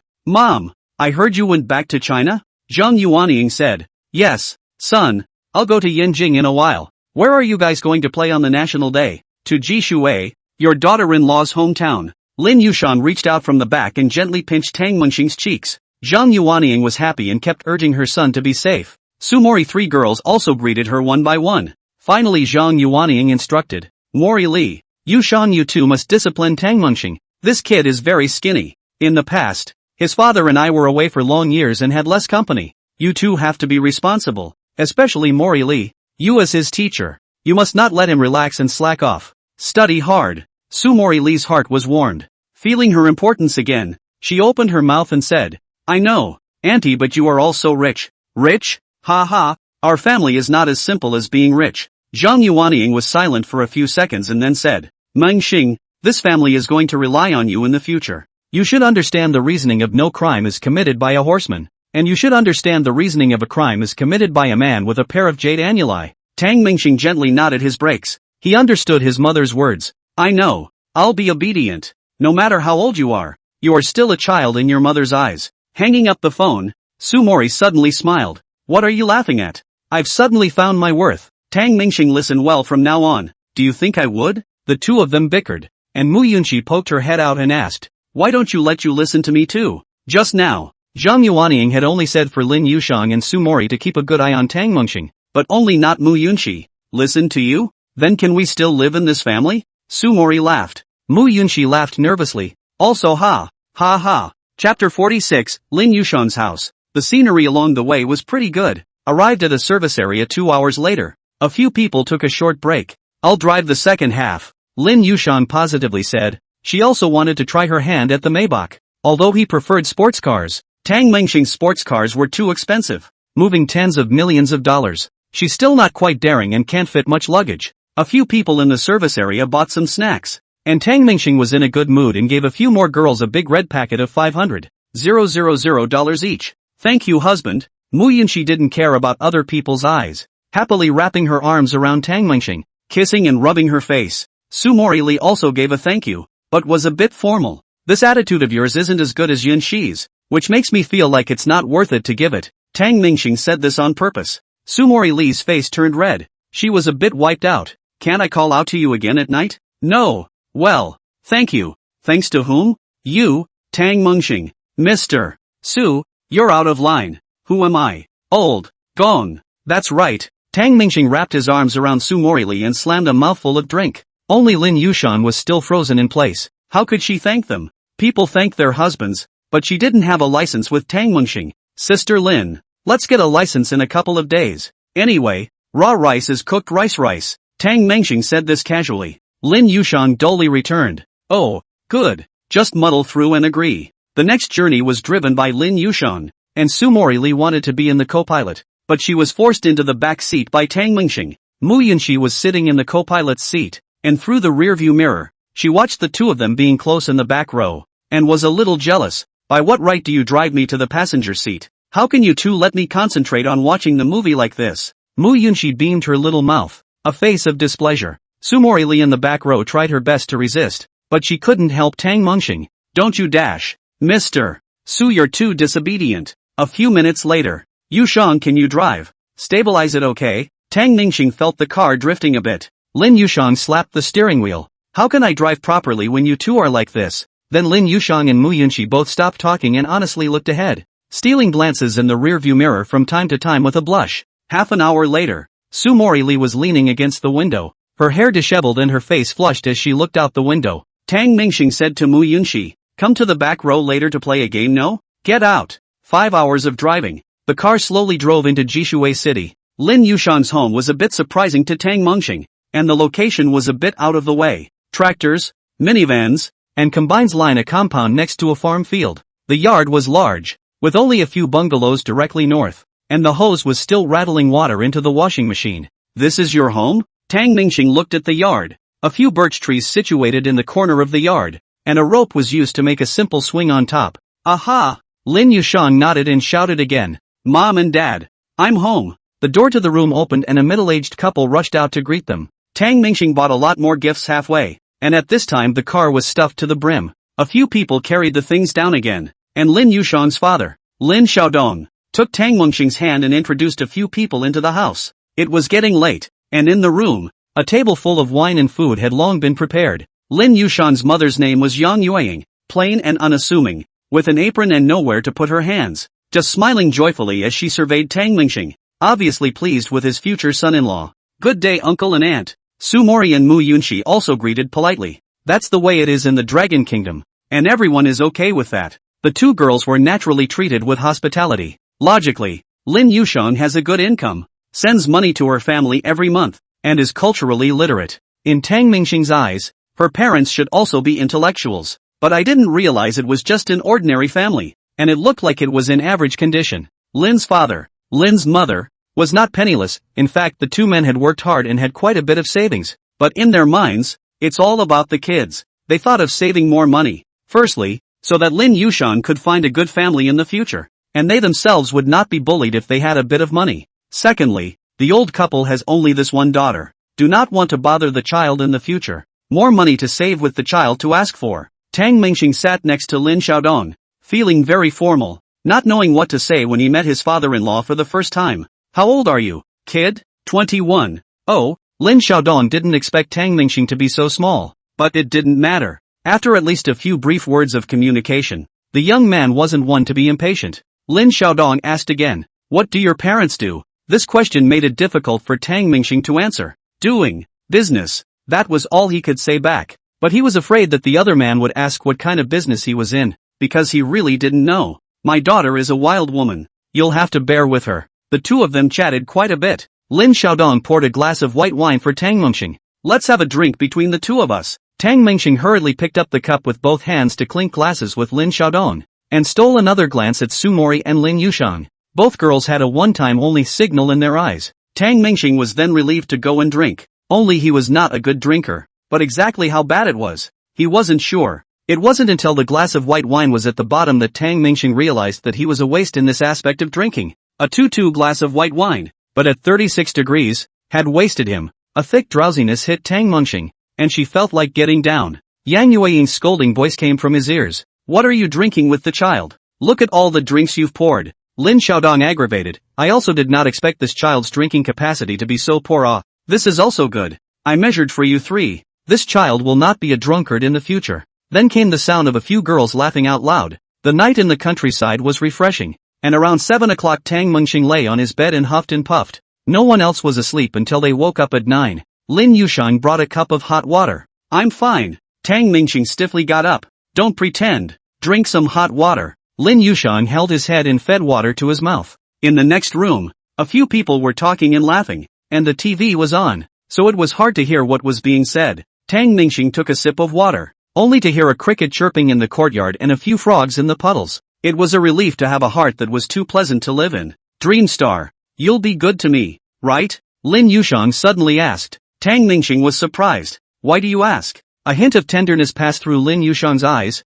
Mom, I heard you went back to China? Zhang Yuanying said. Yes, son, I'll go to Yanjing in a while. Where are you guys going to play on the National Day? To Jishui, your daughter-in-law's hometown. Lin Yushan reached out from the back and gently pinched Tang Mingxing's cheeks. Zhang Yuanying was happy and kept urging her son to be safe. Sumori 3 girls also greeted her one by one. Finally Zhang Yuanying instructed. Mori Li, Yushan, you two must discipline Tang Mingxing. This kid is very skinny. In the past, his father and I were away for long years and had less company. You two have to be responsible, especially Mori Li. You as his teacher. You must not let him relax and slack off. Study hard. Sumori Lee's heart was warmed. Feeling her importance again, she opened her mouth and said, I know, Auntie, but you are all so rich. Rich? Ha ha, our family is not as simple as being rich. Zhang Yuanying was silent for a few seconds and then said, Mingxing, this family is going to rely on you in the future. You should understand the reasoning of no crime is committed by a horseman, and you should understand the reasoning of a crime is committed by a man with a pair of jade annuli. Tang Mingxing gently nodded his brakes. He understood his mother's words. I know. I'll be obedient. No matter how old you are still a child in your mother's eyes. Hanging up the phone, Sumori suddenly smiled. What are you laughing at? I've suddenly found my worth. Tang Mingxing, listen well from now on. Do you think I would? The two of them bickered, and Mu Yunqi poked her head out and asked, why don't you let you listen to me too? Just now, Zhang Yuanying had only said for Lin Yushang and Sumori to keep a good eye on Tang Mingxing, but only not Mu Yunqi. Listen to you? Then can we still live in this family? Sumori laughed. Mu Yunqi laughed nervously. Also ha. Ha ha. Chapter 46, Lin Yushang's house. The scenery along the way was pretty good. Arrived at a service area 2 hours later. A few people took a short break. I'll drive the second half, Lin Yushang positively said. She also wanted to try her hand at the Maybach. Although he preferred sports cars, Tang Mingxing's sports cars were too expensive, moving tens of millions of dollars. She's still not quite daring and can't fit much luggage. A few people in the service area bought some snacks, and Tang Mingxing was in a good mood and gave a few more girls a big red packet of $500,000 each. Thank you, husband. Mu Yunqi didn't care about other people's eyes, happily wrapping her arms around Tang Mingxing, kissing and rubbing her face. Sumori Lee also gave a thank you, but was a bit formal. This attitude of yours isn't as good as Yunqi's, which makes me feel like it's not worth it to give it. Tang Mingxing said this on purpose. Sumori Lee's face turned red. She was a bit wiped out. Can't I call out to you again at night? No. Well, thank you. Thanks to whom? You, Tang Mingxing. Mr. Su, you're out of line. Who am I? Old. Gong. That's right. Tang Mingxing wrapped his arms around Su Morili and slammed a mouthful of drink. Only Lin Yushan was still frozen in place. How could she thank them? People thank their husbands, but she didn't have a license with Tang Mingxing. Sister Lin, let's get a license in a couple of days. Anyway, raw rice is cooked rice. Tang Mingxing said this casually. Lin Yushan dully returned. Oh, good. Just muddle through and agree. The next journey was driven by Lin Yushan, and Su Morili wanted to be in the co-pilot, but she was forced into the back seat by Tang Mingxing. Mu Yunxi was sitting in the co-pilot's seat, and through the rearview mirror, she watched the two of them being close in the back row, and was a little jealous. By what right do you drive me to the passenger seat? How can you two let me concentrate on watching the movie like this? Mu Yunxi beamed her little mouth, a face of displeasure. Su Morili in the back row tried her best to resist, but she couldn't help Tang Mingxing. Don't you dash. Mr. Su, you're too disobedient. A few minutes later. Yushan, can you drive? Stabilize it, okay? Tang Mingxing felt the car drifting a bit. Lin Yushan slapped the steering wheel. How can I drive properly when you two are like this? Then Lin Yushan and Mu Yunxi both stopped talking and honestly looked ahead, stealing glances in the rearview mirror from time to time with a blush. Half an hour later, Su Morili was leaning against the window, her hair disheveled and her face flushed as she looked out the window. Tang Mingxing said to Mu Yunxi, come to the back row later to play a game, no? Get out. 5 hours of driving. The car slowly drove into Jishui City. Lin Yushan's home was a bit surprising to Tang Mingxing, and the location was a bit out of the way. Tractors, minivans, and combines line a compound next to a farm field. The yard was large, with only a few bungalows directly north, and the hose was still rattling water into the washing machine. This is your home? Tang Mingxing looked at the yard. A few birch trees situated in the corner of the yard, and a rope was used to make a simple swing on top. Aha! Lin Yushan nodded and shouted again. Mom and Dad, I'm home. The door to the room opened and a middle-aged couple rushed out to greet them. Tang Mingxing bought a lot more gifts halfway, and at this time the car was stuffed to the brim. A few people carried the things down again, and Lin Yushan's father, Lin Xiaodong, took Tang Mingxing's hand and introduced a few people into the house. It was getting late, and in the room, a table full of wine and food had long been prepared. Lin Yushan's mother's name was Yang Yueying, plain and unassuming, with an apron and nowhere to put her hands, just smiling joyfully as she surveyed Tang Mingxing, obviously pleased with his future son-in-law. Good day, uncle and aunt. Su Mori and Mu Yunxi also greeted politely. That's the way it is in the Dragon Kingdom, and everyone is okay with that. The two girls were naturally treated with hospitality. Logically, Lin Yushan has a good income, sends money to her family every month, and is culturally literate. In Tang Mingxing's eyes, her parents should also be intellectuals, but I didn't realize it was just an ordinary family, and it looked like it was in average condition. Lin's father, Lin's mother, was not penniless. In fact, the two men had worked hard and had quite a bit of savings, but in their minds, it's all about the kids. They thought of saving more money, firstly, so that Lin Yushan could find a good family in the future, and they themselves would not be bullied if they had a bit of money. Secondly, the old couple has only this one daughter, do not want to bother the child in the future. More money to save with the child to ask for. Tang Mingxing sat next to Lin Xiaodong, feeling very formal, not knowing what to say when he met his father-in-law for the first time. How old are you, kid? 21. Oh, Lin Xiaodong didn't expect Tang Mingxing to be so small, but it didn't matter. After at least a few brief words of communication, the young man wasn't one to be impatient. Lin Xiaodong asked again, what do your parents do? This question made it difficult for Tang Mingxing to answer. Doing business. That was all he could say back, but he was afraid that the other man would ask what kind of business he was in, because he really didn't know. My daughter is a wild woman. You'll have to bear with her. The two of them chatted quite a bit. Lin Xiaodong poured a glass of white wine for Tang Mingxing. Let's have a drink between the two of us. Tang Mingxing hurriedly picked up the cup with both hands to clink glasses with Lin Xiaodong, and stole another glance at Su Mori and Lin Yushan. Both girls had a one-time-only signal in their eyes. Tang Mingxing was then relieved to go and drink. Only he was not a good drinker, but exactly how bad it was, he wasn't sure. It wasn't until the glass of white wine was at the bottom that Tang Mingxing realized that he was a waste in this aspect of drinking. A 2-2 glass of white wine, but at 36 degrees, had wasted him. A thick drowsiness hit Tang Mingxing, and she felt like getting down. Yang Yueying's scolding voice came from his ears. What are you drinking with the child? Look at all the drinks you've poured. Lin Xiaodong aggravated. I also did not expect this child's drinking capacity to be so poor. This is also good. I measured for you 3. This child will not be a drunkard in the future. Then came the sound of a few girls laughing out loud. The night in the countryside was refreshing, and around 7 o'clock Tang Mingxing lay on his bed and huffed and puffed. No one else was asleep until they woke up at 9. Lin Yushang brought a cup of hot water. I'm fine. Tang Mingxing stiffly got up. Don't pretend. Drink some hot water. Lin Yushang held his head and fed water to his mouth. In the next room, a few people were talking and laughing, and the TV was on, so it was hard to hear what was being said. Tang Mingxing took a sip of water, only to hear a cricket chirping in the courtyard and a few frogs in the puddles. It was a relief to have a heart that was too pleasant to live in. Dream star, you'll be good to me, right? Lin Yushang suddenly asked. Tang Mingxing was surprised. Why do you ask? A hint of tenderness passed through Lin Yushang's eyes.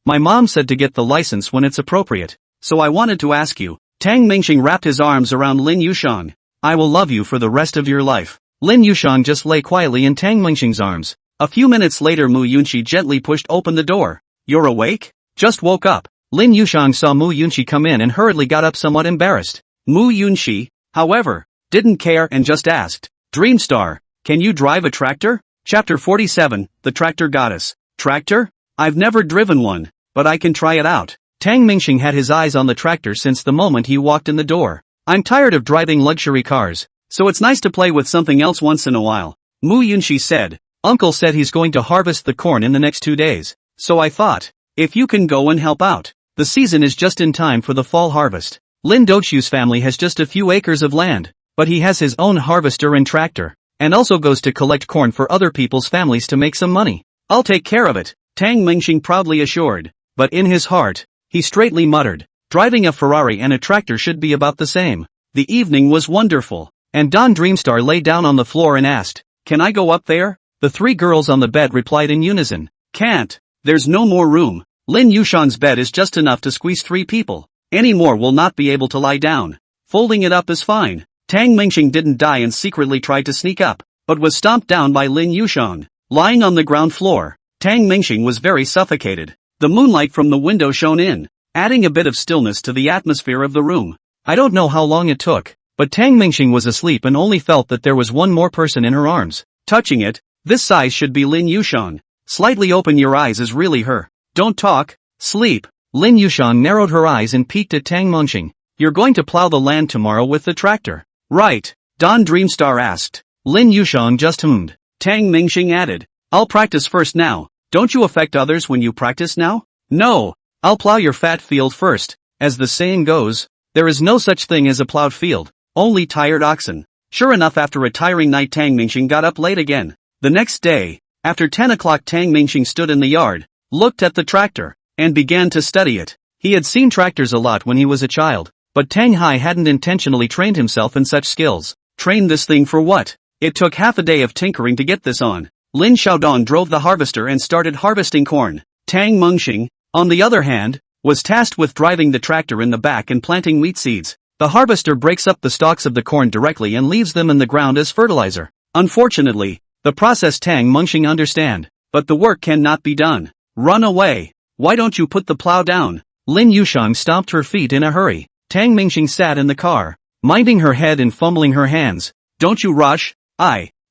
My mom said to get the license when it's appropriate, so I wanted to ask you. Tang Mingxing wrapped his arms around Lin Yushang. I will love you for the rest of your life. Lin Yushang just lay quietly in Tang Mingxing's arms. A few minutes later Mu Yunqi gently pushed open the door. You're awake? Just woke up. Lin Yushang saw Mu Yunqi come in and hurriedly got up somewhat embarrassed. Mu Yunqi, however, didn't care and just asked, Dreamstar, can you drive a tractor? Chapter 47, The Tractor Goddess. Tractor? I've never driven one, but I can try it out. Tang Mingxing had his eyes on the tractor since the moment he walked in the door. I'm tired of driving luxury cars, so it's nice to play with something else once in a while. Mu Yunqi said, Uncle said he's going to harvest the corn in the next 2 days, so I thought, if you can go and help out. The season is just in time for the fall harvest. Lin Dochu's family has just a few acres of land, but he has his own harvester and tractor, and also goes to collect corn for other people's families to make some money. I'll take care of it, Tang Mingxing proudly assured, but in his heart, he straightly muttered, driving a Ferrari and a tractor should be about the same. The evening was wonderful, and Don Dreamstar lay down on the floor and asked, Can I go up there? The three girls on the bed replied in unison, Can't, there's no more room. Lin Yushang's bed is just enough to squeeze 3 people. Any more will not be able to lie down. Folding it up is fine. Tang Mingxing didn't die and secretly tried to sneak up, but was stomped down by Lin Yushang. Lying on the ground floor, Tang Mingxing was very suffocated. The moonlight from the window shone in, adding a bit of stillness to the atmosphere of the room. I don't know how long it took, but Tang Mingxing was asleep and only felt that there was one more person in her arms. Touching it, this size should be Lin Yushang. Slightly open your eyes is really her. Don't talk, sleep. Lin Yushang narrowed her eyes and peeked at Tang Mingxing. You're going to plow the land tomorrow with the tractor, right? Don Dreamstar asked. Lin Yushang just hummed. Tang Mingxing added, I'll practice first now. Don't you affect others when you practice now? No, I'll plow your fat field first. As the saying goes, there is no such thing as a plowed field, only tired oxen. Sure enough, after a tiring night Tang Mingxing got up late again. The next day, after 10 o'clock Tang Mingxing stood in the yard, looked at the tractor, and began to study it. He had seen tractors a lot when he was a child, but Tang Hai hadn't intentionally trained himself in such skills. Train this thing for what? It took half a day of tinkering to get this on. Lin Xiaodong drove the harvester and started harvesting corn. Tang Mingxing, on the other hand, was tasked with driving the tractor in the back and planting wheat seeds. The harvester breaks up the stalks of the corn directly and leaves them in the ground as fertilizer. Unfortunately, the process Tang Mingxing understand, but the work cannot be done. Run away. Why don't you put the plow down? Lin Yushang stomped her feet in a hurry. Tang Mingxing sat in the car, minding her head and fumbling her hands. Don't you rush.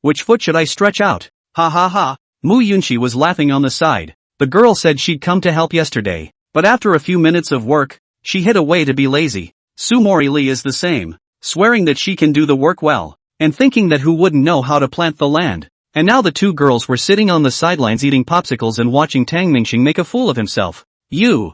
Which foot should I stretch out? Ha ha ha. Mu Yunqi was laughing on the side. The girl said she'd come to help yesterday, but after a few minutes of work, she hid away to be lazy. Su Mori Li is the same, swearing that she can do the work well, and thinking that who wouldn't know how to plant the land. And now the two girls were sitting on the sidelines eating popsicles and watching Tang Mingxing make a fool of himself. You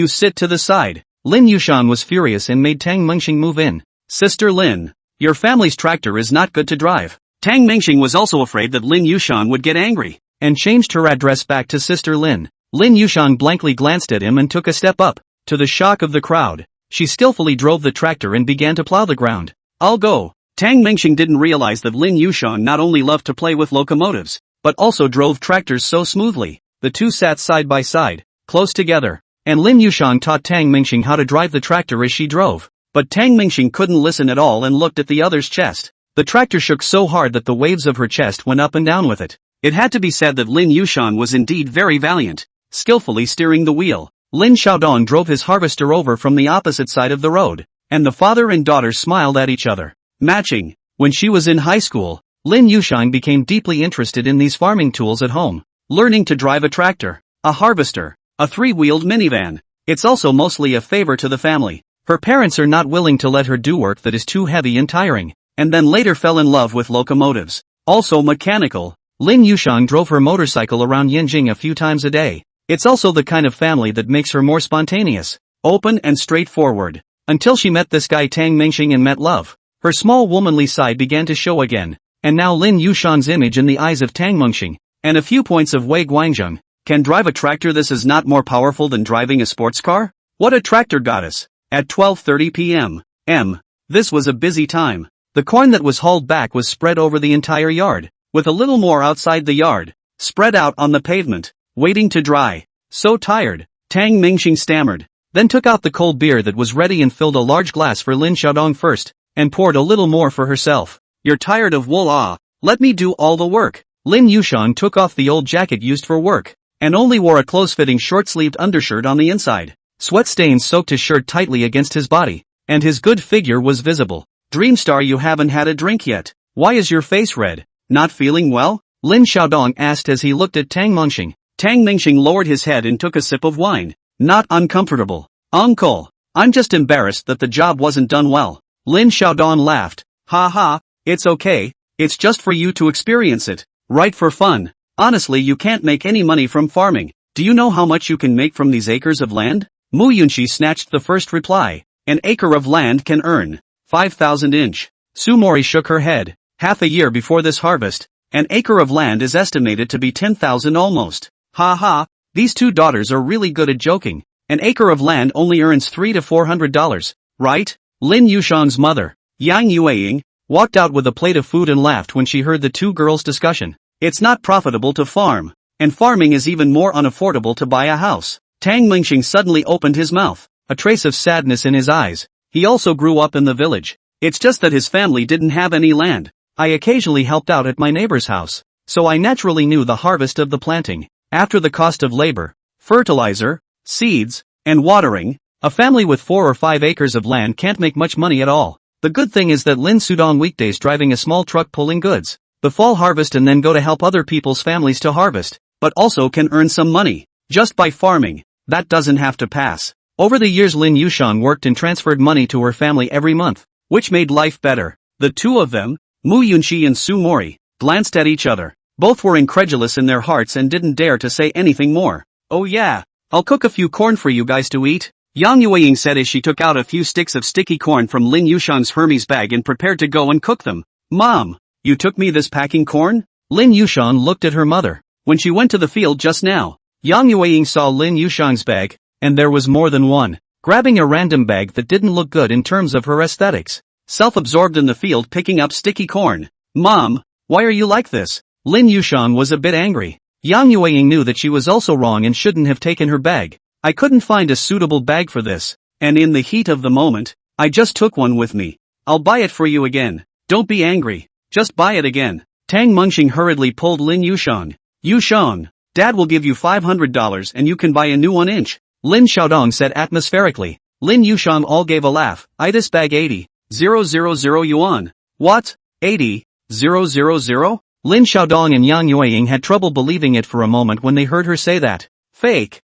sit to the side. Lin Yushang was furious and made Tang Mingxing move in. Sister Lin, your family's tractor is not good to drive. Tang Mingxing was also afraid that Lin Yushang would get angry, and changed her address back to Sister Lin. Lin Yushang blankly glanced at him and took a step up. To the shock of the crowd, she skillfully drove the tractor and began to plow the ground. I'll go. Tang Mingxing didn't realize that Lin Yushang not only loved to play with locomotives, but also drove tractors so smoothly. The two sat side by side, close together, and Lin Yushang taught Tang Mingxing how to drive the tractor as she drove. But Tang Mingxing couldn't listen at all and looked at the other's chest. The tractor shook so hard that the waves of her chest went up and down with it. It had to be said that Lin Yushang was indeed very valiant, skillfully steering the wheel. Lin Xiaodong drove his harvester over from the opposite side of the road, and the father and daughter smiled at each other. Matching. When she was in high school, Lin Yushang became deeply interested in these farming tools at home. Learning to drive a tractor, a harvester, a 3-wheeled minivan. It's also mostly a favor to the family. Her parents are not willing to let her do work that is too heavy and tiring, and then later fell in love with locomotives. Also mechanical, Lin Yushang drove her motorcycle around Yanjing a few times a day. It's also the kind of family that makes her more spontaneous, open and straightforward. Until she met this guy Tang Mingxing and met love. Her small womanly side began to show again, and now Lin Yushang's image in the eyes of Tang Mingxing, and a few points of Wei Guangzheng, can drive a tractor. This is not more powerful than driving a sports car? What a tractor goddess! At 12:30 p.m. This was a busy time. The corn that was hauled back was spread over the entire yard, with a little more outside the yard, spread out on the pavement, waiting to dry. So tired, Tang Mingxing stammered, then took out the cold beer that was ready and filled a large glass for Lin Xiaodong first, and poured a little more for herself. You're tired of wool? Ah, let me do all the work. Lin Yushang took off the old jacket used for work, and only wore a close-fitting short-sleeved undershirt on the inside. Sweat stains soaked his shirt tightly against his body, and his good figure was visible. Dreamstar, you haven't had a drink yet. Why is your face red? Not feeling well? Lin Xiaodong asked as he looked at Tang Mingxing. Tang Mingxing lowered his head and took a sip of wine. Not uncomfortable. Uncle, I'm just embarrassed that the job wasn't done well. Lin Xiaodong laughed. Ha ha, it's okay, it's just for you to experience it, right, for fun. Honestly, you can't make any money from farming. Do you know how much you can make from these acres of land? Mu Yunxi snatched the first reply. An acre of land can earn 5,000 inch. Sumori shook her head. Half a year before this harvest, an acre of land is estimated to be 10,000 almost. Ha ha, these two daughters are really good at joking. An acre of land only earns $300 to $400, right? Lin Yushang's mother, Yang Yueying, walked out with a plate of food and laughed when she heard the two girls' discussion. It's not profitable to farm, and farming is even more unaffordable to buy a house. Tang Mingxing suddenly opened his mouth, a trace of sadness in his eyes. He also grew up in the village. It's just that his family didn't have any land. I occasionally helped out at my neighbor's house, so I naturally knew the harvest of the planting. After the cost of labor, fertilizer, seeds, and watering, a family with 4 or 5 acres of land can't make much money at all. The good thing is that Lin Sudong weekdays driving a small truck pulling goods, the fall harvest, and then go to help other people's families to harvest, but also can earn some money, just by farming. That doesn't have to pass. Over the years Lin Yushang worked and transferred money to her family every month, which made life better. The two of them, Mu Yunxi and Su Mori, glanced at each other. Both were incredulous in their hearts and didn't dare to say anything more. Oh yeah, I'll cook a few corn for you guys to eat, Yang Yueying said as she took out a few sticks of sticky corn from Lin Yushang's Hermes bag and prepared to go and cook them. Mom, you took me this packing corn? Lin Yushang looked at her mother. When she went to the field just now, Yang Yueying saw Lin Yushang's bag, and there was more than one. Grabbing a random bag that didn't look good in terms of her aesthetics. Self-absorbed in the field picking up sticky corn. Mom, why are you like this? Lin Yushang was a bit angry. Yang Yueying knew that she was also wrong and shouldn't have taken her bag. I couldn't find a suitable bag for this, and in the heat of the moment, I just took one with me. I'll buy it for you again. Don't be angry, just buy it again. Tang Mingxing hurriedly pulled Lin Yushang. Yushang, Dad will give you $500 and you can buy a new 1-inch. Lin Xiaodong said atmospherically. Lin Yushang all gave a laugh. This bag 80,000 yuan. What? 80,000? Lin Xiaodong and Yang Yueying had trouble believing it for a moment when they heard her say that. Fake.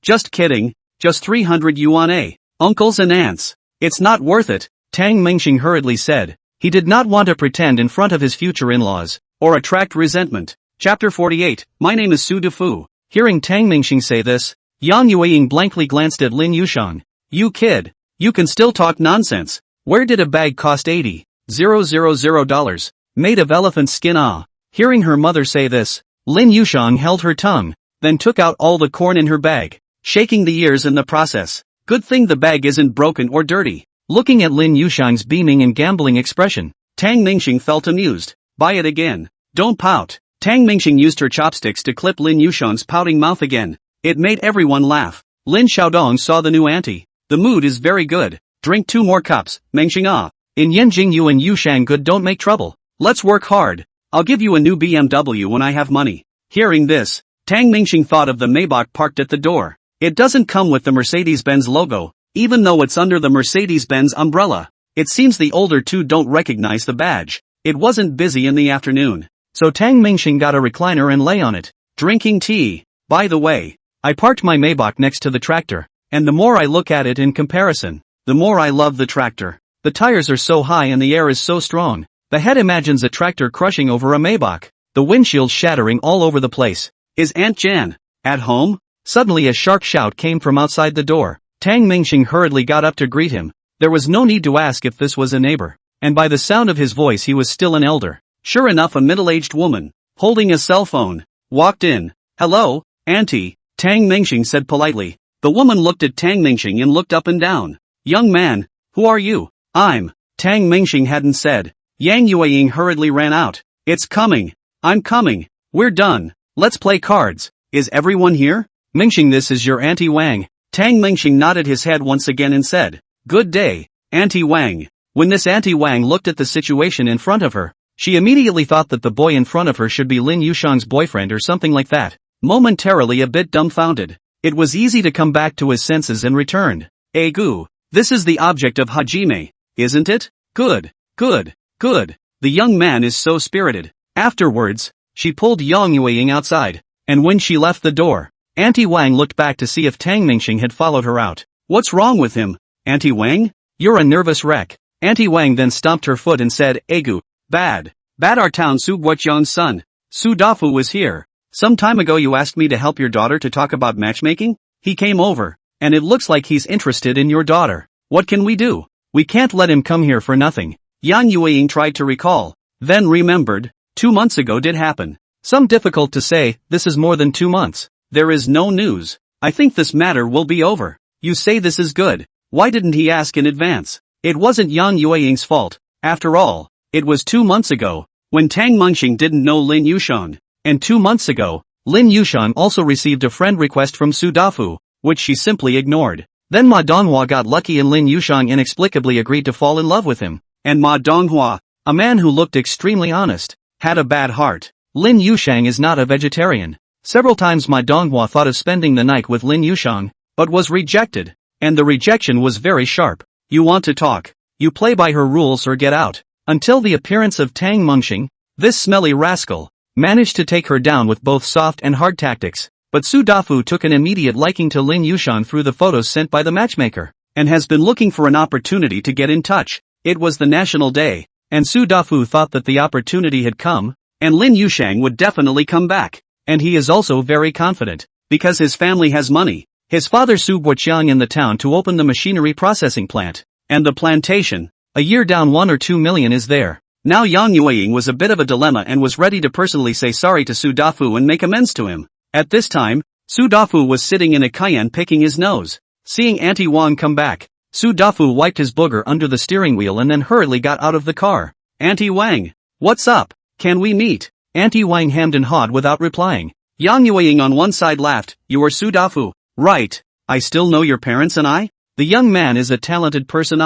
Just kidding, just 300 yuan. Uncles and aunts. It's not worth it, Tang Mingxing hurriedly said. He did not want to pretend in front of his future in-laws, or attract resentment. Chapter 48, My name is Su Defu. Hearing Tang Mingxing say this, Yang Yueying blankly glanced at Lin Yushang. You kid, you can still talk nonsense. Where did a bag cost $80,000? Made of elephant skin? Ah. Hearing her mother say this, Lin Yushang held her tongue, then took out all the corn in her bag, shaking the ears in the process. Good thing the bag isn't broken or dirty. Looking at Lin Yushang's beaming and gambling expression, Tang Mingxing felt amused. Buy it again. Don't pout. Tang Mingxing used her chopsticks to clip Lin Yushang's pouting mouth again. It made everyone laugh. Lin Xiaodong saw the new auntie. The mood is very good. Drink 2 more cups, Mingxing. Ah. In Yanjing you and Yushang good don't make trouble. Let's work hard. I'll give you a new BMW when I have money. Hearing this, Tang Mingxing thought of the Maybach parked at the door. It doesn't come with the Mercedes-Benz logo, even though it's under the Mercedes-Benz umbrella. It seems the older two don't recognize the badge. It wasn't busy in the afternoon, so Tang Mingxing got a recliner and lay on it, drinking tea. By the way, I parked my Maybach next to the tractor, and the more I look at it in comparison, the more I love the tractor. The tires are so high and the air is so strong. The head imagines a tractor crushing over a Maybach, the windshield shattering all over the place. Is Aunt Jan at home? Suddenly a sharp shout came from outside the door. Tang Mingxing hurriedly got up to greet him. There was no need to ask if this was a neighbor, and by the sound of his voice he was still an elder. Sure enough, a middle-aged woman, holding a cell phone, walked in. Hello, Auntie, Tang Mingxing said politely. The woman looked at Tang Mingxing and looked up and down. Young man, who are you? I'm. Tang Mingxing hadn't said. Yang Yueying hurriedly ran out. It's coming. I'm coming. We're done. Let's play cards. Is everyone here? Mingxing, this is your Auntie Wang. Tang Mingxing nodded his head once again and said, Good day, Auntie Wang. When this Auntie Wang looked at the situation in front of her, she immediately thought that the boy in front of her should be Lin Yushang's boyfriend or something like that. Momentarily a bit dumbfounded, it was easy to come back to his senses and returned. Gu, this is the object of Hajime, isn't it? Good, good, good. The young man is so spirited. Afterwards, she pulled Yang Yueying outside, and when she left the door, Auntie Wang looked back to see if Tang Mingxing had followed her out. What's wrong with him? Auntie Wang? You're a nervous wreck. Auntie Wang then stomped her foot and said, Gu, bad. Bad our town Su Guoqiang's son. Su Dafu was here. Some time ago you asked me to help your daughter to talk about matchmaking? He came over, and it looks like he's interested in your daughter. What can we do? We can't let him come here for nothing. Yang Yueying tried to recall, then remembered, 2 months ago did happen. Some difficult to say, this is more than 2 months. There is no news. I think this matter will be over. You say this is good. Why didn't he ask in advance? It wasn't Yang Yueying's fault. After all, it was 2 months ago, when Tang Mingxing didn't know Lin Yushang. And 2 months ago, Lin Yushang also received a friend request from Su Dafu, which she simply ignored. Then Ma Donghua got lucky and Lin Yushang inexplicably agreed to fall in love with him. And Ma Donghua, a man who looked extremely honest, had a bad heart. Lin Yushang is not a vegetarian. Several times Ma Donghua thought of spending the night with Lin Yushang, but was rejected. And the rejection was very sharp. You want to talk? You play by her rules or get out. Until the appearance of Tang Mingxing, this smelly rascal managed to take her down with both soft and hard tactics. But Su Dafu took an immediate liking to Lin Yushang through the photos sent by the matchmaker, and has been looking for an opportunity to get in touch. It was the national day, and Su Dafu thought that the opportunity had come, and Lin Yushang would definitely come back. And he is also very confident, because his family has money. His father Su Guoqiang in the town to open the machinery processing plant, and the plantation, a year down 1 or 2 million is there. Now Yang Yueying was a bit of a dilemma and was ready to personally say sorry to Su Dafu and make amends to him. At this time, Su Dafu was sitting in a Cayenne picking his nose. Seeing Auntie Wang come back, Su Dafu wiped his booger under the steering wheel and then hurriedly got out of the car. Auntie Wang, what's up? Can we meet? Auntie Wang hemmed and hawed without replying. Yang Yueying on one side laughed. You are Su Dafu, right? I still know your parents and I? The young man is a talented person.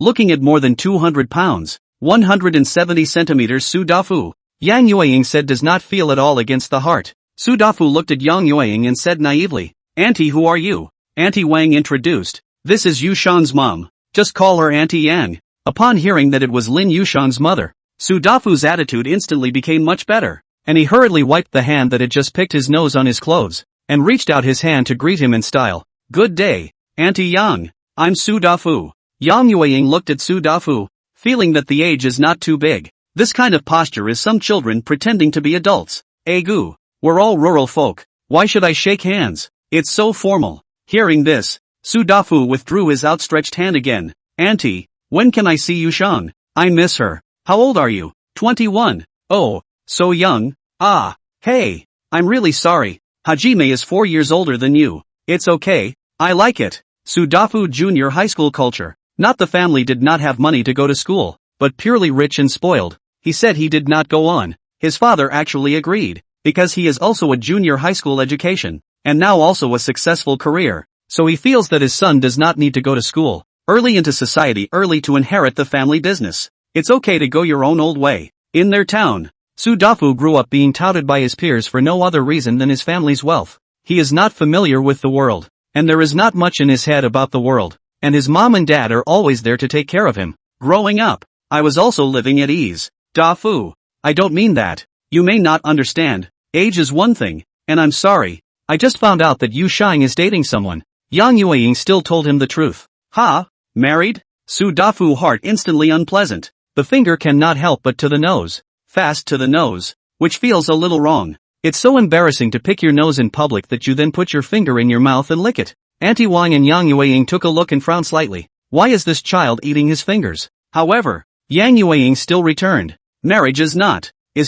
Looking at more than 200 pounds, 170 centimeters Su Dafu, Yang Yueying said does not feel at all against the heart. Su Dafu looked at Yang Yueying and said naively, Auntie, who are you? Auntie Wang introduced. This is Yushang's mom. Just call her Auntie Yang. Upon hearing that it was Lin Yushang's mother, Su Dafu's attitude instantly became much better, and he hurriedly wiped the hand that had just picked his nose on his clothes, and reached out his hand to greet him in style. Good day, Auntie Yang. I'm Su Dafu. Yang Yueying looked at Su Dafu, feeling that the age is not too big. This kind of posture is some children pretending to be adults. Gu, we're all rural folk. Why should I shake hands? It's so formal. Hearing this, Su Dafu withdrew his outstretched hand again. Auntie, when can I see Yushang? I miss her. How old are you? 21. Oh, so young. Hey, I'm really sorry. Hajime is 4 years older than you. It's okay, I like it. Su Dafu Junior High School culture. Not the family did not have money to go to school, but purely rich and spoiled. He said he did not go on. His father actually agreed, because he is also a junior high school education, and now also a successful career. So he feels that his son does not need to go to school, early into society, early to inherit the family business. It's okay to go your own old way. In their town, Su Dafu grew up being touted by his peers for no other reason than his family's wealth. He is not familiar with the world, and there is not much in his head about the world, and his mom and dad are always there to take care of him. Growing up, I was also living at ease. Dafu, I don't mean that. You may not understand. Age is one thing, and I'm sorry. I just found out that Yu Shang is dating someone. Yang Yueying still told him the truth. Married? Su Dafu heart instantly unpleasant. The finger cannot help but to the nose. Fast to the nose. Which feels a little wrong. It's so embarrassing to pick your nose in public that you then put your finger in your mouth and lick it. Auntie Wang and Yang Yueying took a look and frowned slightly. Why is this child eating his fingers? However, Yang Yueying still returned. Marriage is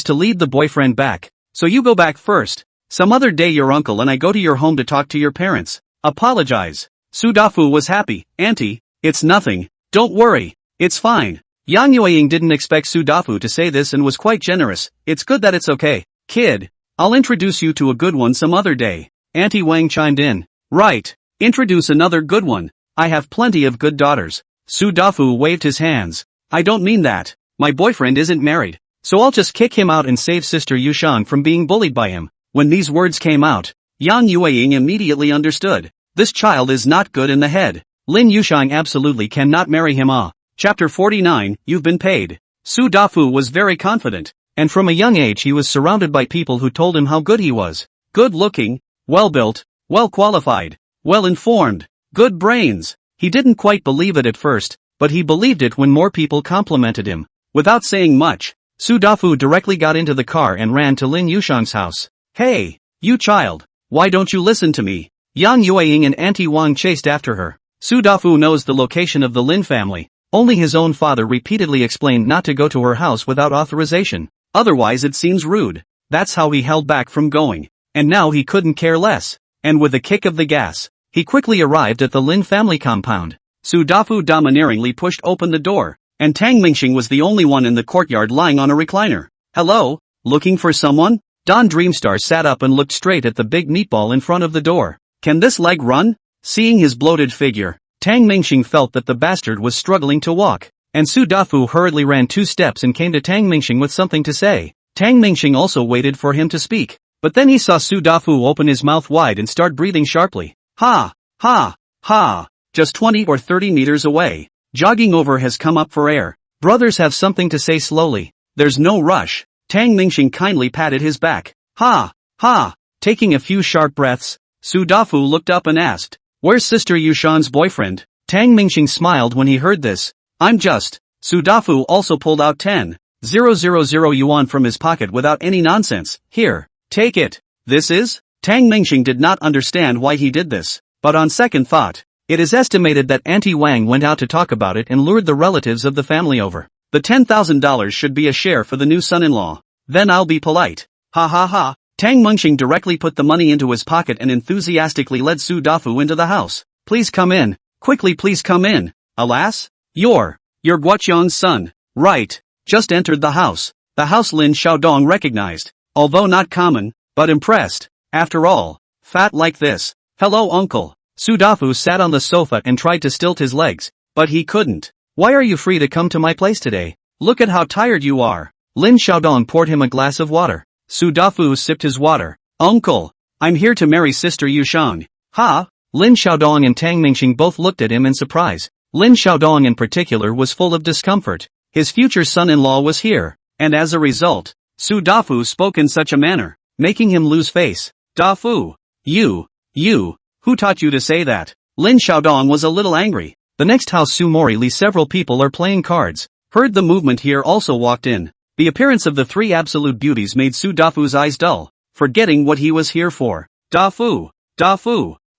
to lead the boyfriend back. So you go back first. Some other day your uncle and I go to your home to talk to your parents. Apologize. Su Dafu was happy. Auntie, it's nothing. Don't worry. It's fine. Yang Yueying didn't expect Su Dafu to say this and was quite generous. It's good that it's okay. Kid, I'll introduce you to a good one some other day. Auntie Wang chimed in. Right. Introduce another good one. I have plenty of good daughters. Su Dafu waved his hands. I don't mean that. My boyfriend isn't married. So I'll just kick him out and save Sister Yushan from being bullied by him. When these words came out, Yang Yueying immediately understood. This child is not good in the head. Lin Yushang absolutely cannot marry him. Chapter 49, You've been paid. Su Dafu was very confident, and from a young age he was surrounded by people who told him how good he was. Good looking, well built, well qualified, well informed, good brains. He didn't quite believe it at first, but he believed it when more people complimented him. Without saying much, Su Dafu directly got into the car and ran to Lin Yushang's house. Hey, you child, why don't you listen to me? Yang Yueying and Auntie Wang chased after her. Su Dafu knows the location of the Lin family. Only his own father repeatedly explained not to go to her house without authorization. Otherwise it seems rude. That's how he held back from going. And now he couldn't care less. And with a kick of the gas, he quickly arrived at the Lin family compound. Su Dafu domineeringly pushed open the door, and Tang Mingxing was the only one in the courtyard lying on a recliner. Hello? Looking for someone? Don Dreamstar sat up and looked straight at the big meatball in front of the door. Can this leg run? Seeing his bloated figure, Tang Mingxing felt that the bastard was struggling to walk, and Su Dafu hurriedly ran 2 steps and came to Tang Mingxing with something to say. Tang Mingxing also waited for him to speak, but then he saw Su Dafu open his mouth wide and start breathing sharply. Ha! Ha! Ha! Just 20 or 30 meters away. Jogging over has come up for air. Brothers have something to say slowly. There's no rush. Tang Mingxing kindly patted his back. Ha! Ha! Taking a few sharp breaths, Su Dafu looked up and asked, Where's Sister Yushan's boyfriend? Tang Mingxing smiled when he heard this. I'm just. Su Dafu also pulled out 10,000 yuan from his pocket without any nonsense. Here, take it. This is? Tang Mingxing did not understand why he did this, but on second thought, it is estimated that Auntie Wang went out to talk about it and lured the relatives of the family over. The $10,000 should be a share for the new son-in-law. Then I'll be polite. Ha ha ha. Tang Mingxing directly put the money into his pocket and enthusiastically led Su Dafu into the house. Please come in. Quickly please come in. Alas? You're Guoqiang's son. Right. Just entered the house. The house Lin Xiaodong recognized. Although not common, but impressed. After all, fat like this. Hello uncle. Su Dafu sat on the sofa and tried to stilt his legs, but he couldn't. Why are you free to come to my place today? Look at how tired you are. Lin Xiaodong poured him a glass of water. Su Dafu sipped his water. Uncle, I'm here to marry Sister Yushan. Ha? Lin Xiaodong and Tang Mingxing both looked at him in surprise. Lin Xiaodong in particular was full of discomfort. His future son-in-law was here, and as a result, Su Dafu spoke in such a manner, making him lose face. Dafu, you, who taught you to say that? Lin Xiaodong was a little angry. The next house Su Mori Li several people are playing cards. Heard the movement here also walked in. The appearance of the 3 absolute beauties made Su Dafu's eyes dull, forgetting what he was here for. Dafu,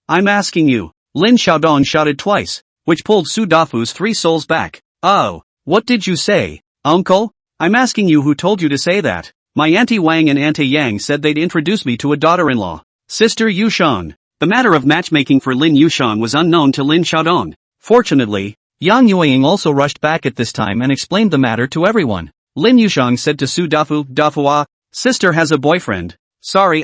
I'm asking you. Lin Xiaodong shouted twice, which pulled Su Dafu's 3 souls back. Oh, what did you say, uncle? I'm asking you who told you to say that. My Auntie Wang and Auntie Yang said they'd introduce me to a daughter-in-law. Sister Yushan. The matter of matchmaking for Lin Yushan was unknown to Lin Xiaodong. Fortunately, Yang Yueying also rushed back at this time and explained the matter to everyone. Lin Yushang said to Su Dafu, sister has a boyfriend. Sorry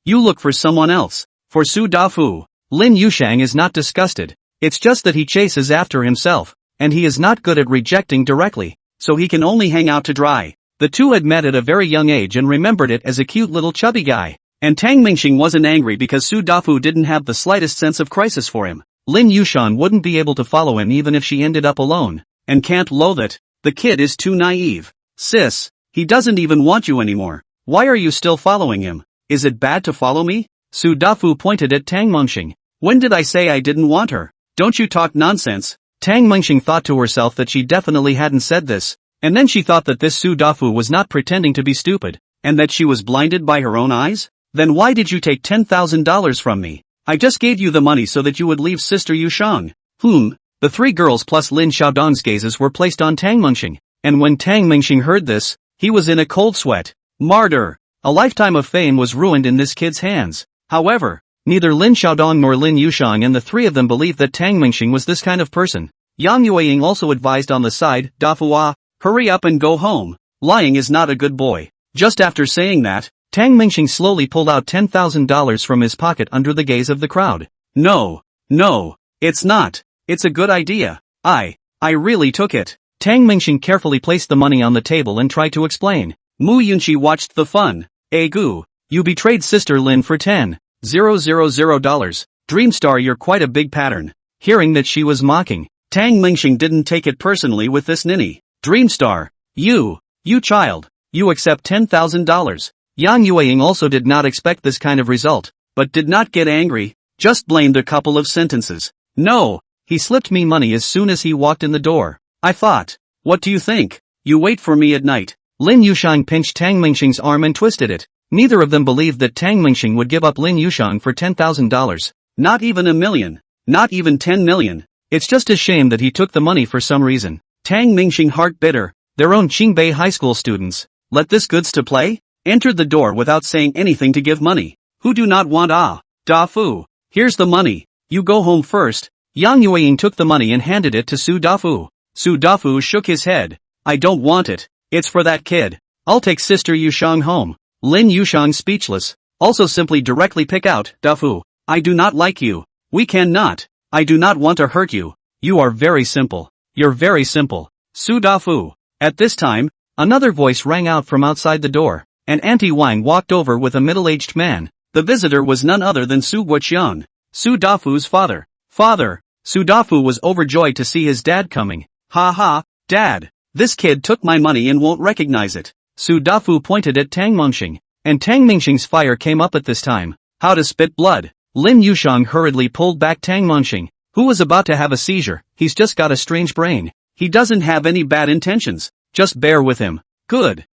you look for someone else. For Su Dafu, Lin Yushang is not disgusted. It's just that he chases after himself, and he is not good at rejecting directly, so he can only hang out to dry. The two had met at a very young age and remembered it as a cute little chubby guy. And Tang Mingxing wasn't angry because Su Dafu didn't have the slightest sense of crisis for him. Lin Yushan wouldn't be able to follow him even if she ended up alone, and can't loathe it. The kid is too naive. Sis, he doesn't even want you anymore. Why are you still following him? Is it bad to follow me? Su Dafu pointed at Tang Mingxing. When did I say I didn't want her? Don't you talk nonsense. Tang Mengxing thought to herself that she definitely hadn't said this, and then she thought that this Su Dafu was not pretending to be stupid, and that she was blinded by her own eyes? Then why did you take $10,000 from me? I just gave you the money so that you would leave Sister Yushang. The three girls plus Lin Xiaodong's gazes were placed on Tang Mengxing, and when Tang Mengxing heard this, he was in a cold sweat. Martyr! A lifetime of fame was ruined in this kid's hands. However, neither Lin Xiaodong nor Lin Yushang and the three of them believed that Tang Mengxing was this kind of person. Yang Yueying also advised on the side, Dafua, hurry up and go home. Lying is not a good boy. Just after saying that, Tang Mengxing slowly pulled out $10,000 from his pocket under the gaze of the crowd. No, it's not. It's a good idea. I really took it. Tang Mengxing carefully placed the money on the table and tried to explain. Mu Yunqi watched the fun. Gu, you betrayed Sister Lin for $10,000. Dreamstar, you're quite a big pattern. Hearing that she was mocking, Tang Mengxing didn't take it personally with this ninny. Dreamstar, you child, you accept $10,000. Yang Yueying also did not expect this kind of result, but did not get angry, just blamed a couple of sentences. No, he slipped me money as soon as he walked in the door. I thought. What do you think? You wait for me at night. Lin Yushang pinched Tang Mengxing's arm and twisted it. Neither of them believed that Tang Mengxing would give up Lin Yushang for $10,000. Not even $1 million. Not even $10 million. It's just a shame that he took the money for some reason. Tang Mengxing, heart bitter, their own Qingbei high school students, let this goods to play? Entered the door without saying anything to give money. Who do not want Da Fu? Here's the money. You go home first. Yang Yueying took the money and handed it to Su Dafu. Su Dafu shook his head. I don't want it. It's for that kid. I'll take Sister Yushang home. Lin Yushang, speechless, also simply directly pick out, Dafu. I do not like you. We cannot. I do not want to hurt you. You are very simple. You're very simple. Su Dafu. At this time, another voice rang out from outside the door, and Auntie Wang walked over with a middle-aged man. The visitor was none other than Su Guoqiang, Su Dafu's father. Father. Su Dafu was overjoyed to see his dad coming. Ha ha, Dad. This kid took my money and won't recognize it. Su Dafu pointed at Tang Mengxing, and Tang Mengxing's fire came up at this time. How to spit blood. Lin Yushang hurriedly pulled back Tang Mengxing, who was about to have a seizure. He's just got a strange brain. He doesn't have any bad intentions. Just bear with him. Good.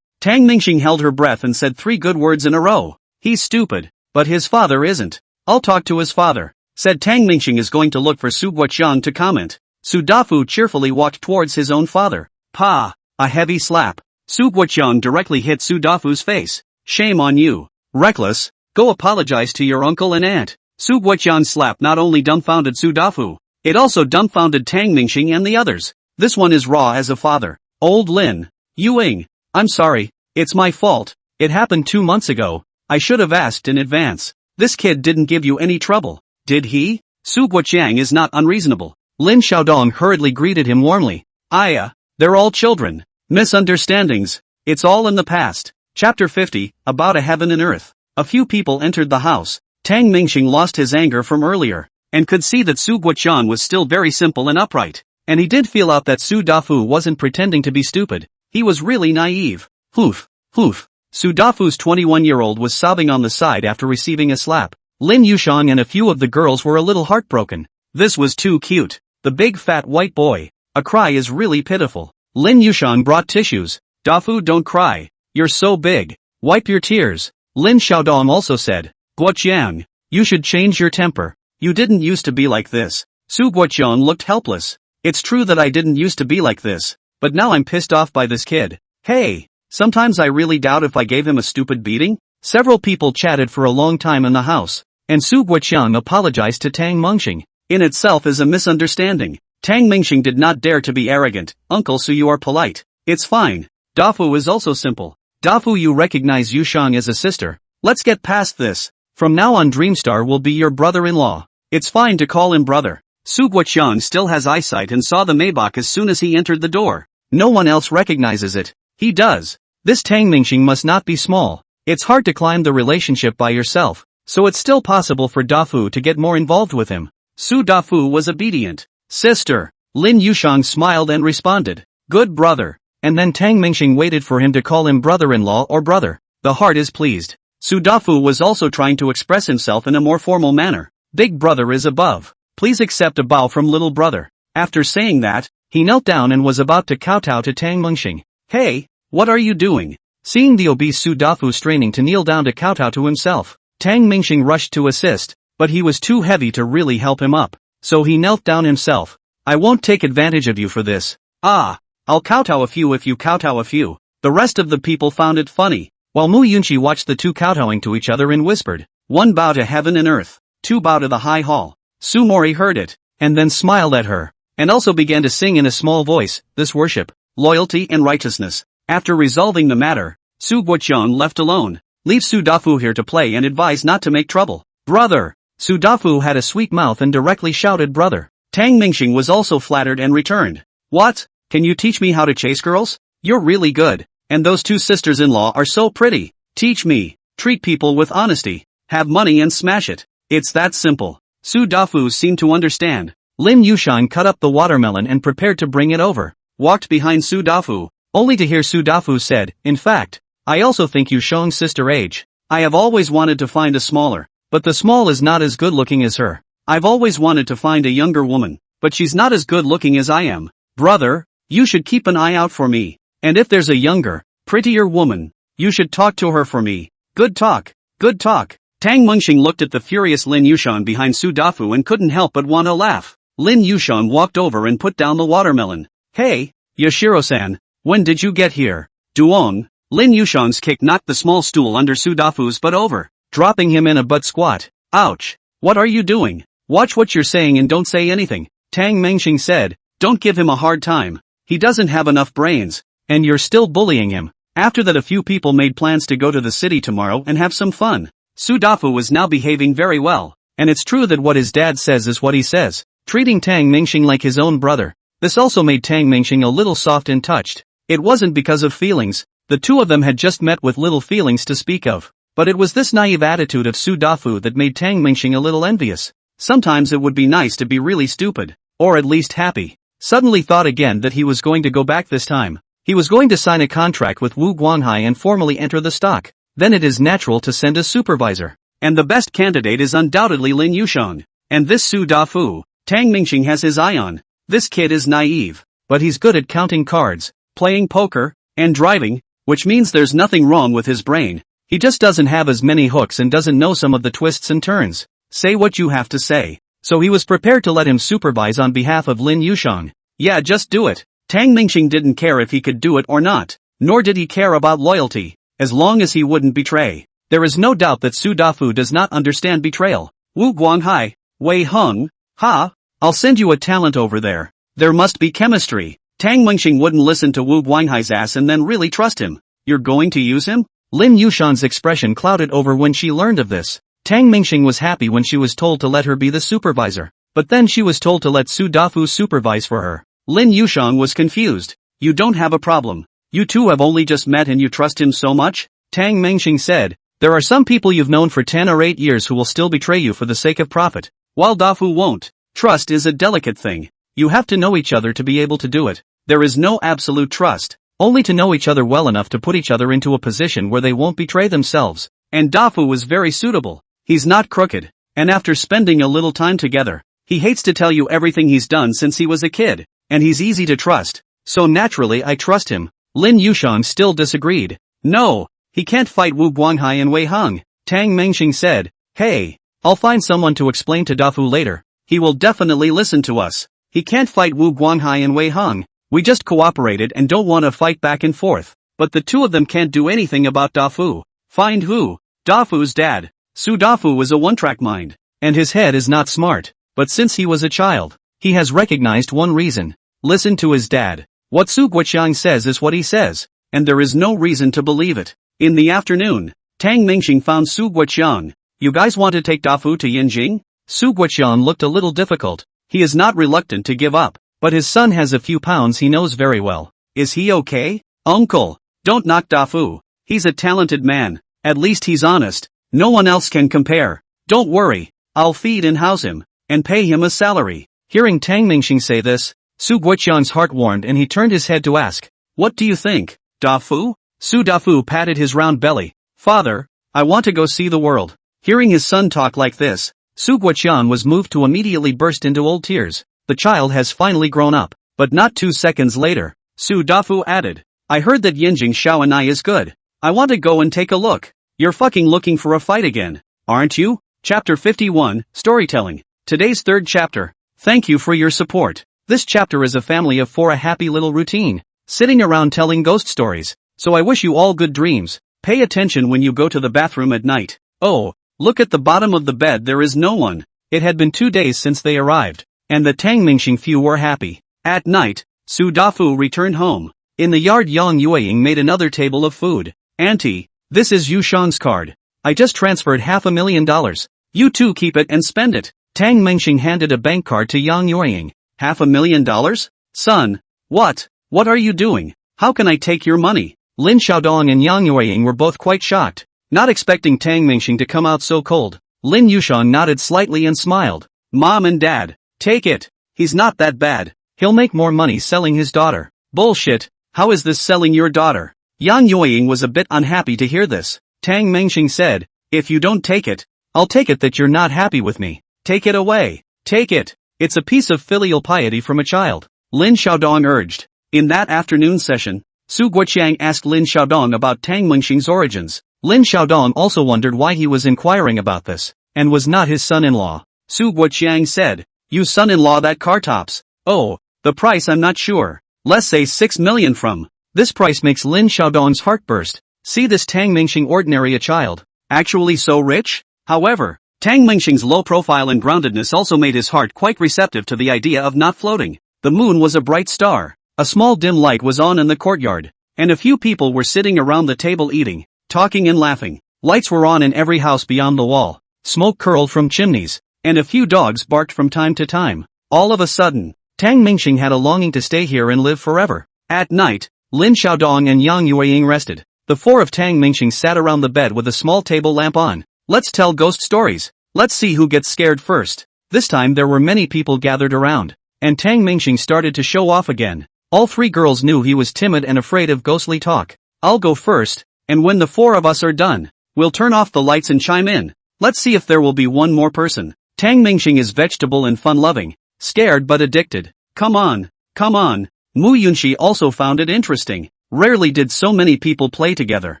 Tang Mengxing held her breath and said 3 good words in a row. He's stupid, but his father isn't. I'll talk to his father, said Tang Mengxing is going to look for Su Guoqiang to comment. Su Dafu cheerfully walked towards his own father. Pa! A heavy slap. Su Guoqiang directly hit Su Dafu's face. Shame on you. Reckless. Go apologize to your uncle and aunt. Su Guoqiang's slap not only dumbfounded Su Dafu, it also dumbfounded Tang Mengxing and the others. This one is raw as a father. Old Lin Yueying. I'm sorry. It's my fault. It happened 2 months ago. I should have asked in advance. This kid didn't give you any trouble, did he? Su Guoqiang is not unreasonable. Lin Xiaodong hurriedly greeted him warmly. They're all children. Misunderstandings. It's all in the past. Chapter 50, About a Heaven and Earth. A few people entered the house. Tang Mengxing lost his anger from earlier, and could see that Su Guoqiang was still very simple and upright. And he did feel out that Su Dafu wasn't pretending to be stupid. He was really naive. Hoof. Su Dafu's 21-year-old was sobbing on the side after receiving a slap. Lin Yushang and a few of the girls were a little heartbroken. This was too cute. The big fat white boy. A cry is really pitiful. Lin Yushang brought tissues. Dafu, don't cry. You're so big. Wipe your tears. Lin Xiaodong also said. Guoqiang, you should change your temper. You didn't used to be like this. Su Guoqiang looked helpless. It's true that I didn't used to be like this, but now I'm pissed off by this kid. Hey, sometimes I really doubt if I gave him a stupid beating. Several people chatted for a long time in the house, and Su Guoqiang apologized to Tang Mengxing. In itself is a misunderstanding. Tang Mengxing did not dare to be arrogant. Uncle Su, you are polite. It's fine. Dafu is also simple. Dafu, you recognize Yushang as a sister. Let's get past this. From now on Dreamstar will be your brother-in-law. It's fine to call him brother. Su Guoqiang still has eyesight and saw the Maybach as soon as he entered the door. No one else recognizes it. He does. This Tang Mengxing must not be small. It's hard to climb the relationship by yourself, so it's still possible for Dafu to get more involved with him. Su Dafu was obedient. Sister. Lin Yushang smiled and responded. Good brother. And then Tang Mengxing waited for him to call him brother-in-law or brother. The heart is pleased. Su Dafu was also trying to express himself in a more formal manner. Big brother is above. please accept a bow from little brother. After saying that, he knelt down and was about to kowtow to Tang Mengxing. Hey, what are you doing? Seeing the obese Su Dafu straining to kneel down to kowtow to himself, Tang Mengxing rushed to assist, but he was too heavy to really help him up, so he knelt down himself. I won't take advantage of you for this. Ah, I'll kowtow a few if you kowtow a few. The rest of the people found it funny, while Mu Yunqi watched the two kowtowing to each other and whispered, one bow to heaven and earth, two bow to the high hall. Su Mori heard it, and then smiled at her, and also began to sing in a small voice, this worship, loyalty and righteousness. After resolving the matter, Su Guoqiang left alone. Leave Su Dafu here to play and advise not to make trouble. Brother! Su Dafu had a sweet mouth and directly shouted brother. Tang Mengxing was also flattered and returned. What? Can you teach me how to chase girls? You're really good. And those two sisters-in-law are so pretty. Teach me. Treat people with honesty. Have money and smash it. It's that simple. Su Dafu seemed to understand. Lin Yushan cut up the watermelon and prepared to bring it over. Walked behind Su Dafu, only to hear Su Dafu said, in fact, I also think you showing sister age. I have always wanted to find a smaller, but the small is not as good looking as her. I've always wanted to find a younger woman, but she's not as good looking as I am. Brother, you should keep an eye out for me. And if there's a younger, prettier woman, you should talk to her for me. Good talk. Good talk. Tang Mengxing looked at the furious Lin Yushan behind Su Dafu and couldn't help but want to laugh. Lin Yushan walked over and put down the watermelon. Hey, Yashiro-san, when did you get here? Duong. Lin Yushan's kick knocked the small stool under Su Dafu's butt over, dropping him in a butt squat. Ouch. What are you doing? Watch what you're saying and don't say anything. Tang Mengxing said, don't give him a hard time. He doesn't have enough brains, and you're still bullying him. After that, a few people made plans to go to the city tomorrow and have some fun. Su Dafu was now behaving very well, and it's true that what his dad says is what he says, treating Tang Mengxing like his own brother. This also made Tang Mengxing a little soft and touched. It wasn't because of feelings. The two of them had just met with little feelings to speak of. But it was this naive attitude of Su Dafu that made Tang Mengxing a little envious. Sometimes it would be nice to be really stupid, or at least happy. Suddenly thought again that he was going to go back this time. He was going to sign a contract with Wu Guanghai and formally enter the stock. Then it is natural to send a supervisor. And the best candidate is undoubtedly Lin Yushan. And this Su Dafu, Tang Mengxing has his eye on. This kid is naive, but he's good at counting cards, playing poker, and driving, which means there's nothing wrong with his brain. He just doesn't have as many hooks and doesn't know some of the twists and turns. Say what you have to say. So he was prepared to let him supervise on behalf of Lin Yushan. Yeah, just do it. Tang Mengxing didn't care if he could do it or not, nor did he care about loyalty, as long as he wouldn't betray. There is no doubt that Su Dafu does not understand betrayal. Wu Guanghai, Wei Heng, ha, I'll send you a talent over there. There must be chemistry. Tang Mengxing wouldn't listen to Wu Guanghai's ass and then really trust him. You're going to use him? Lin Yushan's expression clouded over when she learned of this. Tang Mengxing was happy when she was told to let her be the supervisor, but then she was told to let Su Dafu supervise for her. Lin Yushan was confused. You don't have a problem. You two have only just met and you trust him so much? Tang Mengxing said, there are some people you've known for 10 or 8 years who will still betray you for the sake of profit, while Dafu won't. Trust is a delicate thing. You have to know each other to be able to do it. There is no absolute trust, only to know each other well enough to put each other into a position where they won't betray themselves. And Dafu was very suitable. He's not crooked, and after spending a little time together, he hates to tell you everything he's done since he was a kid, and he's easy to trust, so naturally I trust him. Lin Yushan still disagreed. No, he can't fight Wu Guanghai and Wei Heng. Tang Mengxing said, hey, I'll find someone to explain to Dafu later. He will definitely listen to us. He can't fight Wu Guanghai and Wei Heng. We just cooperated and don't want to fight back and forth. But the two of them can't do anything about Dafu. Find who? Dafu's dad. Su Dafu was a one-track mind, and his head is not smart. But since he was a child, he has recognized one reason. Listen to his dad. What Su Guoqiang says is what he says, and there is no reason to believe it. In the afternoon, Tang Mengxing found Su Guoqiang. You guys want to take Dafu to Yinjing? Su Guoqiang looked a little difficult. He is not reluctant to give up, but his son has a few pounds he knows very well. Is he okay? Uncle, don't knock Dafu. He's a talented man. At least he's honest. No one else can compare. Don't worry. I'll feed and house him, and pay him a salary. Hearing Tang Mengxing say this, Su Guoqiang's heart warmed and he turned his head to ask, what do you think, Dafu? Su Dafu patted his round belly. Father, I want to go see the world. Hearing his son talk like this, Su Guoqian was moved to immediately burst into old tears. The child has finally grown up. But not 2 seconds later, Su Dafu added, I heard that Yinjing Shaoanai is good. I want to go and take a look. You're fucking looking for a fight again, aren't you? Chapter 51, Storytelling. Today's third chapter. Thank you for your support. This chapter is a family of 4, a happy little routine, sitting around telling ghost stories. So I wish you all good dreams. Pay attention when you go to the bathroom at night. Oh, look at the bottom of the bed, there is no one. It had been 2 days since they arrived, and the Tang Mingxing few were happy. At night, Su Dafu returned home. In the yard, Yang Yueying made another table of food. Auntie, this is Yu Shang's card. I just transferred $500,000. You too keep it and spend it. Tang Mingxing handed a bank card to Yang Yueying. $500,000? Son, what? What are you doing? How can I take your money? Lin Xiaodong and Yang Yueying were both quite shocked, not expecting Tang Mingxing to come out so cold. Lin Yushang nodded slightly and smiled. Mom and Dad, take it. He's not that bad. He'll make more money selling his daughter. Bullshit. How is this selling your daughter? Yang Yueying was a bit unhappy to hear this. Tang Mingxing said, if you don't take it, I'll take it that you're not happy with me. Take it away. Take it. It's a piece of filial piety from a child. Lin Xiaodong urged. In that afternoon session, Su Guoqiang asked Lin Xiaodong about Tang Mingxing's origins. Lin Xiaodong also wondered why he was inquiring about this, and was not his son-in-law. Su Guoqiang said, you son-in-law that car tops. Oh, the price I'm not sure. Let's say 6 million from. This price makes Lin Xiaodong's heart burst. See this Tang Mingxing ordinary a child. Actually so rich? However, Tang Mingxing's low profile and groundedness also made his heart quite receptive to the idea of not floating. The moon was a bright star. A small dim light was on in the courtyard, and a few people were sitting around the table eating, talking and laughing. Lights were on in every house beyond the wall. Smoke curled from chimneys, and a few dogs barked from time to time. All of a sudden, Tang Mingxing had a longing to stay here and live forever. At night, Lin Xiaodong and Yang Yueying rested. The 4 of Tang Mingxing sat around the bed with a small table lamp on. Let's tell ghost stories. Let's see who gets scared first. This time there were many people gathered around, and Tang Mingxing started to show off again. All 3 girls knew he was timid and afraid of ghostly talk. I'll go first, and when the 4 of us are done, we'll turn off the lights and chime in. Let's see if there will be one more person. Tang Mingxing is vegetable and fun-loving, scared but addicted. Come on, come on. Mu Yunxi also found it interesting. Rarely did so many people play together.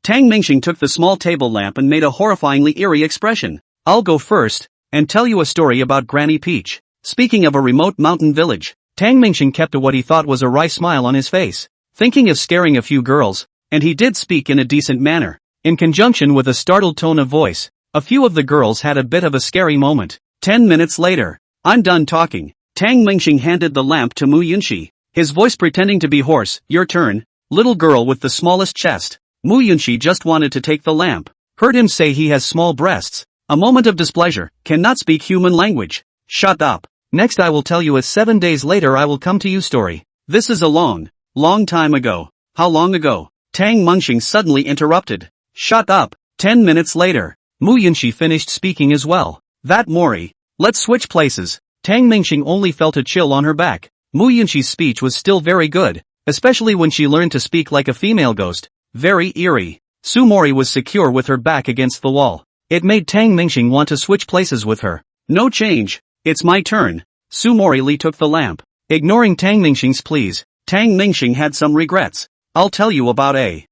Tang Mingxing took the small table lamp and made a horrifyingly eerie expression. I'll go first, and tell you a story about Granny Peach. Speaking of a remote mountain village, Tang Mingxing kept what he thought was a wry smile on his face, thinking of scaring a few girls, and he did speak in a decent manner. In conjunction with a startled tone of voice, a few of the girls had a bit of a scary moment. 10 minutes later, I'm done talking. Tang Mingxing handed the lamp to Mu Yunxi, his voice pretending to be hoarse. Your turn, little girl with the smallest chest. Mu Yunxi just wanted to take the lamp. Heard him say he has small breasts. A moment of displeasure, cannot speak human language. Shut up. Next I will tell you a 7 days later I will come to you story. This is a long, long time ago. How long ago? Tang Mingxing suddenly interrupted. Shut up. 10 minutes later, Mu Yunxi finished speaking as well. That Mori. Let's switch places. Tang Mingxing only felt a chill on her back. Mu Yunxi's speech was still very good, especially when she learned to speak like a female ghost. Very eerie. Su Mori was secure with her back against the wall. It made Tang Mingxing want to switch places with her. No change. It's my turn. Su Mori Li took the lamp. Ignoring Tang Mingxing's pleas, Tang Mingxing had some regrets. I'll tell you about a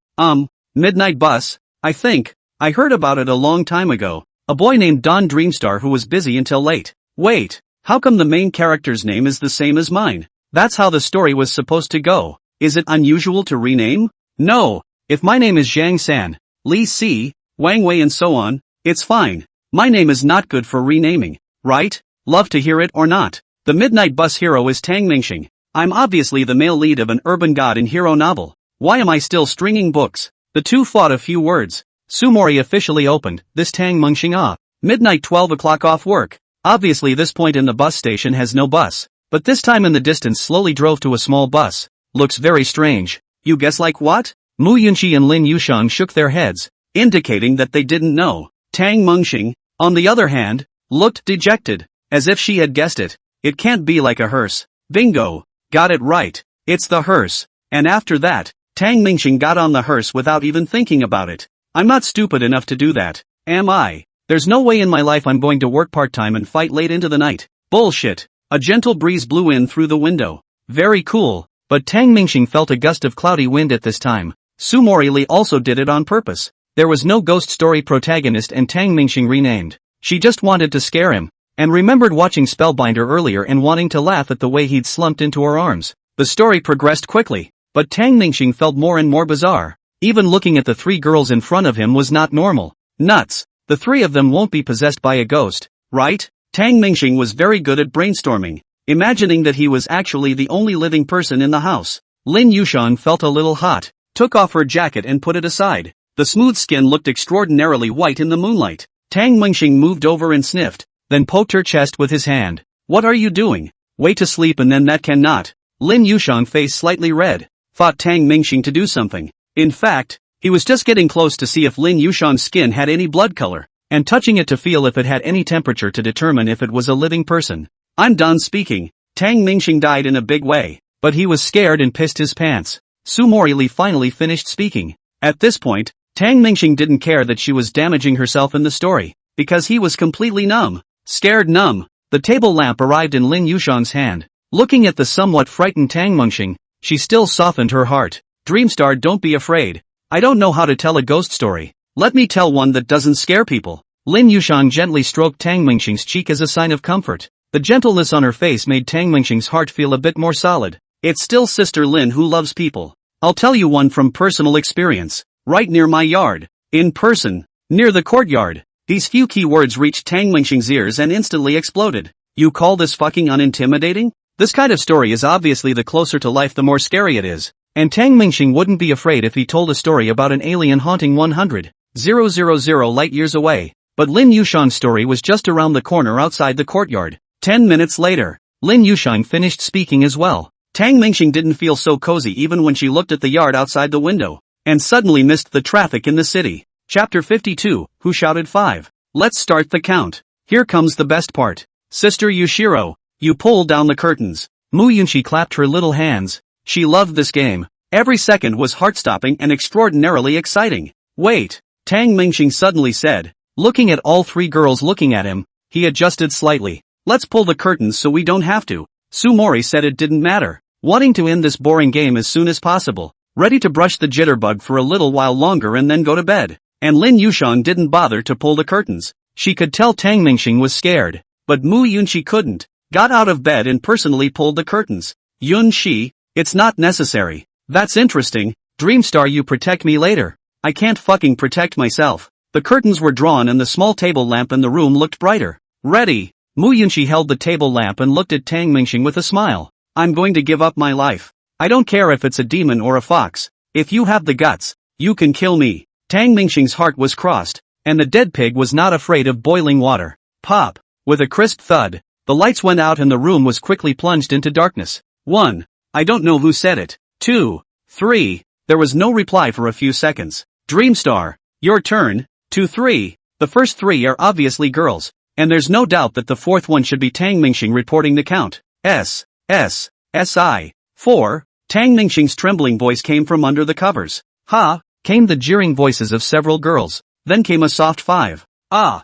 midnight bus. I think I heard about it a long time ago. A boy named Don Dreamstar who was busy until late. Wait, how come the main character's name is the same as mine? That's how the story was supposed to go. Is it unusual to rename? No. If my name is Zhang San, Li Si, Wang Wei and so on, it's fine. My name is not good for renaming, right? Love to hear it or not. The Midnight Bus hero is Tang Mingxing. I'm obviously the male lead of an urban god and hero novel. Why am I still stringing books? The two fought a few words. Su Mori officially opened, this Tang Mingxing Midnight 12 o'clock off work. Obviously this point in the bus station has no bus, but this time in the distance slowly drove to a small bus. Looks very strange. You guess like what? Mu Yunxi and Lin Yushang shook their heads, indicating that they didn't know. Tang Mingxing, on the other hand, looked dejected, as if she had guessed it. It can't be like a hearse. Bingo. Got it right. It's the hearse. And after that, Tang Mingxing got on the hearse without even thinking about it. I'm not stupid enough to do that, am I? There's no way in my life I'm going to work part-time and fight late into the night. Bullshit. A gentle breeze blew in through the window. Very cool. But Tang Mingxing felt a gust of cloudy wind at this time. Su Morili also did it on purpose. There was no ghost story protagonist and Tang Mingxing renamed. She just wanted to scare him. And remembered watching Spellbinder earlier and wanting to laugh at the way he'd slumped into her arms. The story progressed quickly. But Tang Mingxing felt more and more bizarre. Even looking at the three girls in front of him was not normal. Nuts. The three of them won't be possessed by a ghost, right? Tang Mingxing was very good at brainstorming, imagining that he was actually the only living person in the house. Lin Yushan felt a little hot, took off her jacket and put it aside. The smooth skin looked extraordinarily white in the moonlight. Tang Mingxing moved over and sniffed, then poked her chest with his hand. What are you doing? Way to sleep and then that cannot. Lin Yushan face slightly red, fought Tang Mingxing to do something. In fact, he was just getting close to see if Lin Yushan's skin had any blood color, and touching it to feel if it had any temperature to determine if it was a living person. I'm done speaking. Tang Mingxing died in a big way, but he was scared and pissed his pants. Su Morili finally finished speaking. At this point, Tang Mingxing didn't care that she was damaging herself in the story, because he was completely numb. Scared numb. The table lamp arrived in Lin Yushan's hand. Looking at the somewhat frightened Tang Mingxing, she still softened her heart. Dreamstar, don't be afraid. I don't know how to tell a ghost story. Let me tell one that doesn't scare people. Lin Yushan gently stroked Tang Mingxing's cheek as a sign of comfort. The gentleness on her face made Tang Mingxing's heart feel a bit more solid. It's still Sister Lin who loves people. I'll tell you one from personal experience. Right near my yard. In person. Near the courtyard. These few key words reached Tang Mingxing's ears and instantly exploded. You call this fucking unintimidating? This kind of story is obviously the closer to life the more scary it is. And Tang Mingxing wouldn't be afraid if he told a story about an alien haunting 100,000 light years away. But Lin Yushan's story was just around the corner outside the courtyard. 10 minutes later, Lin Yushan finished speaking as well. Tang Mingxing didn't feel so cozy even when she looked at the yard outside the window, and suddenly missed the traffic in the city. Chapter 52, Who Shouted 5? Let's start the count. Here comes the best part. Sister Yushiro, you pull down the curtains. Mu Yunshi clapped her little hands. She loved this game. Every second was heart-stopping and extraordinarily exciting. Wait, Tang Mingxing suddenly said. Looking at all three girls looking at him, he adjusted slightly. Let's pull the curtains so we don't have to. Su Mori said it didn't matter. Wanting to end this boring game as soon as possible. Ready to brush the jitterbug for a little while longer and then go to bed. And Lin Yushan didn't bother to pull the curtains. She could tell Tang Mingxing was scared. But Mu Yunshi couldn't. Got out of bed and personally pulled the curtains. Yunshi, it's not necessary. That's interesting. Dreamstar, you protect me later. I can't fucking protect myself. The curtains were drawn and the small table lamp in the room looked brighter. Ready. Mu Yunshi held the table lamp and looked at Tang Mingxing with a smile. I'm going to give up my life. I don't care if it's a demon or a fox. If you have the guts, you can kill me. Tang Mingxing's heart was crossed, and the dead pig was not afraid of boiling water. Pop. With a crisp thud, the lights went out and the room was quickly plunged into darkness. 1. I don't know who said it. 2. 3. There was no reply for a few seconds. Dreamstar, your turn. 2. 3. The first three are obviously girls, and there's no doubt that the fourth one should be Tang Mingxing reporting the count. S.I. 4. Tang Mingxing's trembling voice came from under the covers. Ha! Came the jeering voices of several girls. Then came a soft 5. Ah!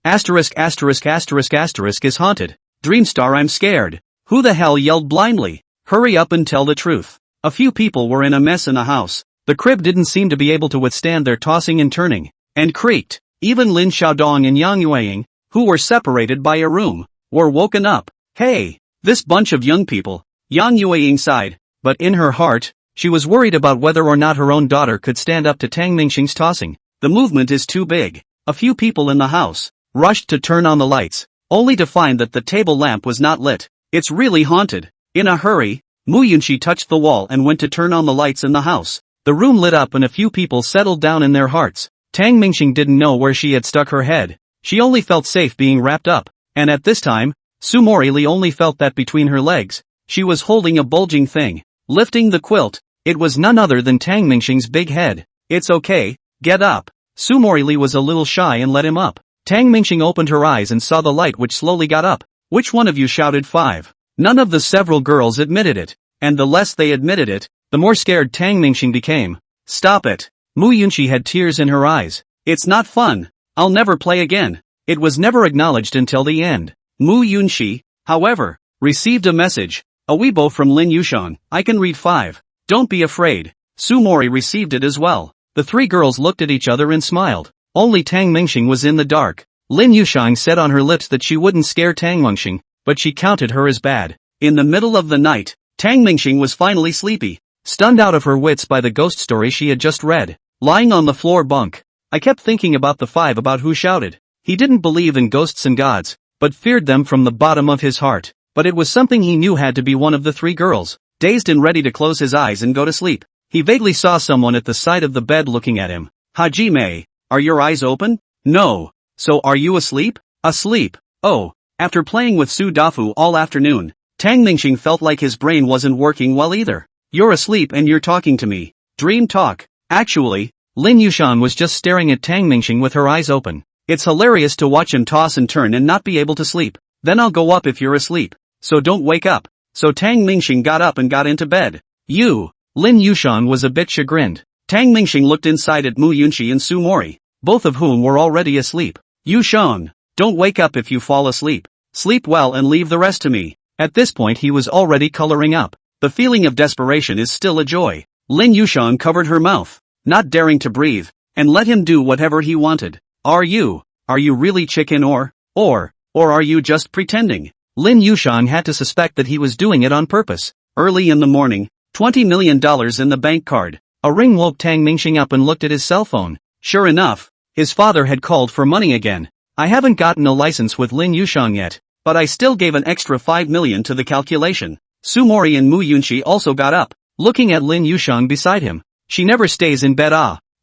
Asterisk is haunted. Dreamstar, I'm scared. Who the hell yelled blindly? Hurry up and tell the truth. A few people were in a mess in the house. The crib didn't seem to be able to withstand their tossing and turning, and creaked. Even Lin Xiaodong and Yang Yueying, who were separated by a room, were woken up. Hey, this bunch of young people. Yang Yueying sighed, but in her heart, she was worried about whether or not her own daughter could stand up to Tang Mingxing's tossing. The movement is too big. A few people in the house rushed to turn on the lights, only to find that the table lamp was not lit. It's really haunted. In a hurry, Mu Yunshi touched the wall and went to turn on the lights in the house. The room lit up and a few people settled down in their hearts. Tang Mingxing didn't know where she had stuck her head. She only felt safe being wrapped up, and at this time, Su Morili only felt that between her legs, she was holding a bulging thing. Lifting the quilt, it was none other than Tang Mingxing's big head. It's okay, get up. Su Morili was a little shy and let him up. Tang Mingxing opened her eyes and saw the light which slowly got up. Which one of you shouted 5? None of the several girls admitted it, and the less they admitted it, the more scared Tang Mingxing became. Stop it. Mu Yunshi had tears in her eyes. It's not fun. I'll never play again. It was never acknowledged until the end. Mu Yunxi, however, received a message. A Weibo from Lin Yushang. I can read 5. Don't be afraid. Su Mori received it as well. The three girls looked at each other and smiled. Only Tang Mingxing was in the dark. Lin Yushang said on her lips that she wouldn't scare Tang Mingxing, but she counted her as bad. In the middle of the night, Tang Mingxing was finally sleepy, stunned out of her wits by the ghost story she had just read. Lying on the floor bunk, I kept thinking about the 5 about who shouted. He didn't believe in ghosts and gods, but feared them from the bottom of his heart. But it was something he knew had to be one of the 3 girls. Dazed and ready to close his eyes and go to sleep, he vaguely saw someone at the side of the bed looking at him. Hajime, are your eyes open? No. So are you asleep? Asleep. Oh. After playing with Su Dafu all afternoon, Tang Mingxing felt like his brain wasn't working well either. You're asleep and you're talking to me. Dream talk. Actually, Lin Yushan was just staring at Tang Mingxing with her eyes open. It's hilarious to watch him toss and turn and not be able to sleep. Then I'll go up if you're asleep. So don't wake up. So Tang Mingxing got up and got into bed. You. Lin Yushan was a bit chagrined. Tang Mingxing looked inside at Mu Yunxi and Su Mori, both of whom were already asleep. Yushan, don't wake up if you fall asleep. Sleep well and leave the rest to me. At this point he was already coloring up. The feeling of desperation is still a joy. Lin Yushan covered her mouth, not daring to breathe, and let him do whatever he wanted. Are you really chicken or are you just pretending? Lin Yushan had to suspect that he was doing it on purpose. Early in the morning, $20 million in the bank card. A ring woke Tang Mingxing up and looked at his cell phone. Sure enough, his father had called for money again. I haven't gotten a license with Lin Yushan yet, but I still gave an extra $5 million to the calculation. Su Mori and Mu Yunxi also got up, looking at Lin Yushan beside him. She never stays in bed.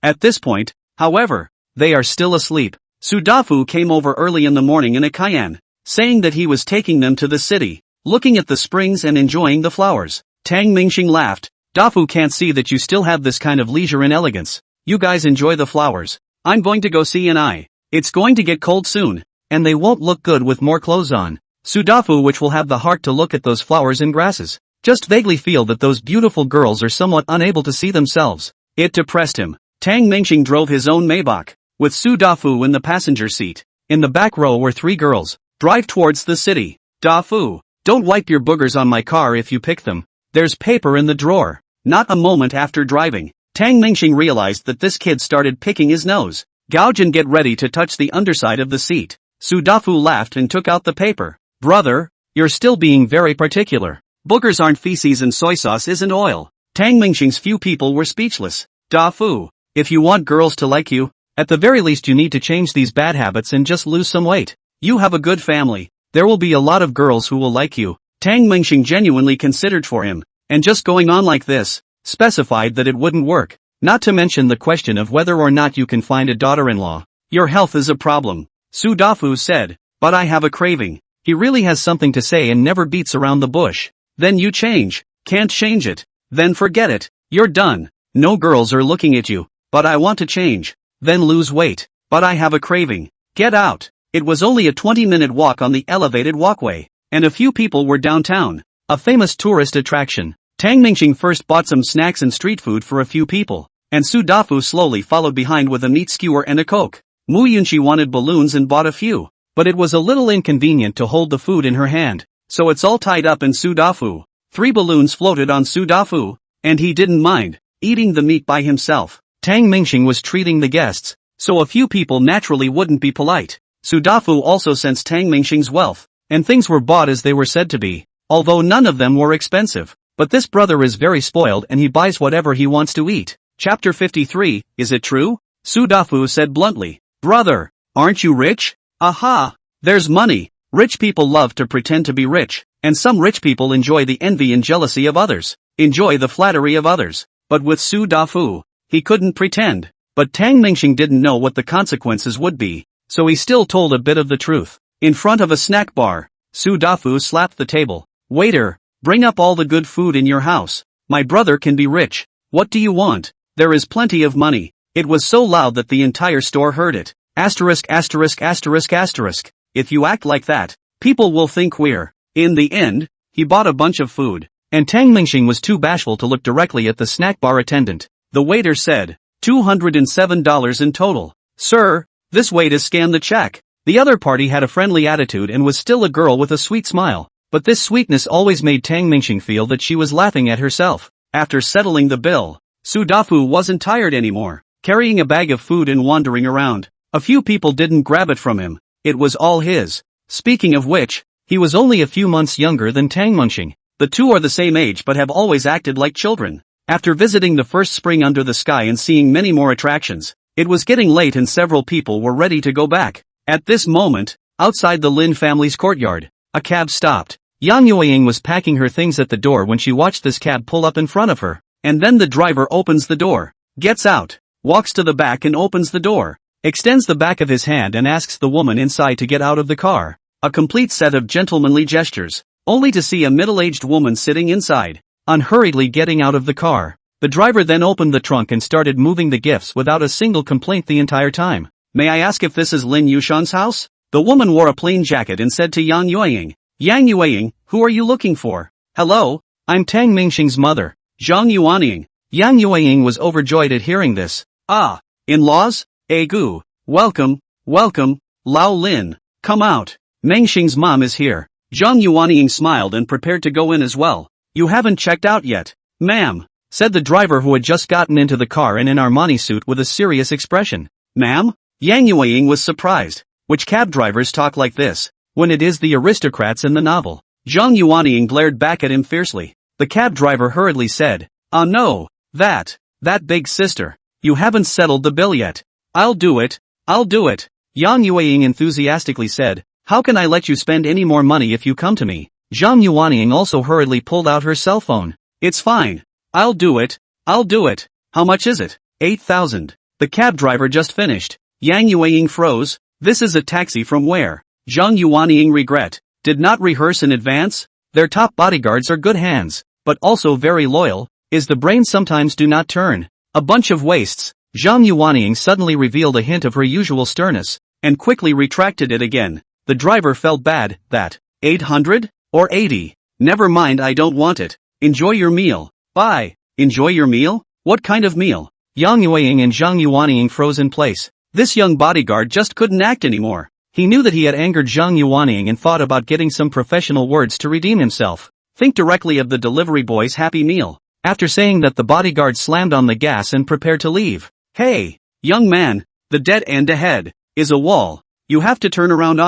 At this point, however, they are still asleep. Su Dafu came over early in the morning in a Cayenne, saying that he was taking them to the city, looking at the springs and enjoying the flowers. Tang Mingxing laughed. Dafu can't see that you still have this kind of leisure and elegance. You guys enjoy the flowers. I'm going to go see an eye. It's going to get cold soon, and they won't look good with more clothes on. Su Dafu, which will have the heart to look at those flowers and grasses, just vaguely feel that those beautiful girls are somewhat unable to see themselves. It depressed him. Tang Mingxing drove his own Maybach, with Su Dafu in the passenger seat. In the back row were 3 girls. Drive towards the city. Dafu, don't wipe your boogers on my car if you pick them. There's paper in the drawer. Not a moment after driving, Tang Mingxing realized that this kid started picking his nose. Gouge and get ready to touch the underside of the seat. Su Dafu laughed and took out the paper. Brother, you're still being very particular. Boogers aren't feces and soy sauce isn't oil. Tang Mingxing's few people were speechless. Dafu, if you want girls to like you, at the very least you need to change these bad habits and just lose some weight. You have a good family. There will be a lot of girls who will like you. Tang Mingxing genuinely considered for him, and just going on like this, specified that it wouldn't work. Not to mention the question of whether or not you can find a daughter-in-law. Your health is a problem, Su Dafu said, but I have a craving. He really has something to say and never beats around the bush. Then you change. Can't change it. Then forget it. You're done. No girls are looking at you. But I want to change. Then lose weight. But I have a craving. Get out. It was only a 20-minute walk on the elevated walkway, and a few people were downtown, a famous tourist attraction. Tang Mingxing first bought some snacks and street food for a few people, and Su Dafu slowly followed behind with a meat skewer and a Coke. Mu Yunxi wanted balloons and bought a few, but it was a little inconvenient to hold the food in her hand, so it's all tied up in Su Dafu. 3 balloons floated on Su Dafu, and he didn't mind eating the meat by himself. Tang Mingxing was treating the guests, so a few people naturally wouldn't be polite. Su Dafu also sensed Tang Mingxing's wealth, and things were bought as they were said to be, although none of them were expensive. But this brother is very spoiled and he buys whatever he wants to eat. Chapter 53, is it true? Su Dafu said bluntly. Brother, aren't you rich? Aha! There's money. Rich people love to pretend to be rich, and some rich people enjoy the envy and jealousy of others, enjoy the flattery of others. But with Su Dafu, he couldn't pretend. But Tang Mingxing didn't know what the consequences would be, so he still told a bit of the truth. In front of a snack bar, Su Dafu slapped the table. Waiter, bring up all the good food in your house. My brother can be rich. What do you want? There is plenty of money. It was so loud that the entire store heard it. Asterisk asterisk asterisk asterisk. If you act like that, people will think we're. In the end, he bought a bunch of food, and Tang Mingxing was too bashful to look directly at the snack bar attendant. The waiter said, $207 in total. Sir, this way to scan the check. The other party had a friendly attitude and was still a girl with a sweet smile, but this sweetness always made Tang Mingxing feel that she was laughing at herself. After settling the bill, Su Dafu wasn't tired anymore, carrying a bag of food and wandering around. A few people didn't grab it from him, it was all his. Speaking of which, he was only a few months younger than Tang Mingxing. The two are the same age but have always acted like children. After visiting the first spring under the sky and seeing many more attractions, it was getting late and several people were ready to go back. At this moment, outside the Lin family's courtyard, a cab stopped. Yang Yueying was packing her things at the door when she watched this cab pull up in front of her, and then the driver opens the door, gets out, walks to the back and opens the door, extends the back of his hand and asks the woman inside to get out of the car. A complete set of gentlemanly gestures, only to see a middle-aged woman sitting inside, unhurriedly getting out of the car. The driver then opened the trunk and started moving the gifts without a single complaint the entire time. May I ask if this is Lin Yushan's house? The woman wore a plain jacket and said to Yang Yueying, Yang Yueying, who are you looking for? Hello, I'm Tang Mingxing's mother, Zhang Yuanying. Yang Yueying was overjoyed at hearing this. Ah, in-laws? Gu, welcome, welcome, Lao Lin, come out. Mingxing's mom is here. Zhang Yuanying smiled and prepared to go in as well. You haven't checked out yet, ma'am, said the driver who had just gotten into the car in an Armani suit with a serious expression. Ma'am? Yang Yueying was surprised. Which cab drivers talk like this, when it is the aristocrats in the novel? Zhang Yuanying glared back at him fiercely. The cab driver hurriedly said, no, that big sister. You haven't settled the bill yet. I'll do it. Yang Yueying enthusiastically said, how can I let you spend any more money if you come to me? Zhang Yuanying also hurriedly pulled out her cell phone. It's fine. I'll do it. How much is it? 8,000. The cab driver just finished. Yang Yueying froze. This is a taxi from where? Zhang Yuanying regret. Did not rehearse in advance? Their top bodyguards are good hands, but also very loyal. Is the brain sometimes do not turn? A bunch of wastes. Zhang Yuanying suddenly revealed a hint of her usual sternness, and quickly retracted it again. The driver felt bad. That 800? Or 80? Never mind, I don't want it. Enjoy your meal. Bye. Enjoy your meal? What kind of meal? Yang Yueying and Zhang Yuanying froze in place. This young bodyguard just couldn't act anymore. He knew that he had angered Zhang Yuanying and thought about getting some professional words to redeem himself. Think directly of the delivery boy's happy meal. After saying that, the bodyguard slammed on the gas and prepared to leave. Hey, young man, the dead end ahead is a wall. You have to turn around.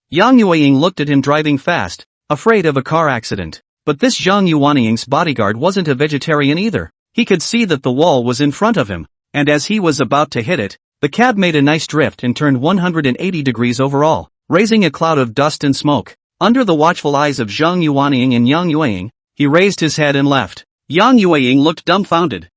Yang Yueying looked at him driving fast, afraid of a car accident. But this Zhang Yuanying's bodyguard wasn't a vegetarian either. He could see that the wall was in front of him, and as he was about to hit it, the cab made a nice drift and turned 180 degrees overall, raising a cloud of dust and smoke. Under the watchful eyes of Zhang Yuanying and Yang Yueying, he raised his head and left. Yang Yueying looked dumbfounded.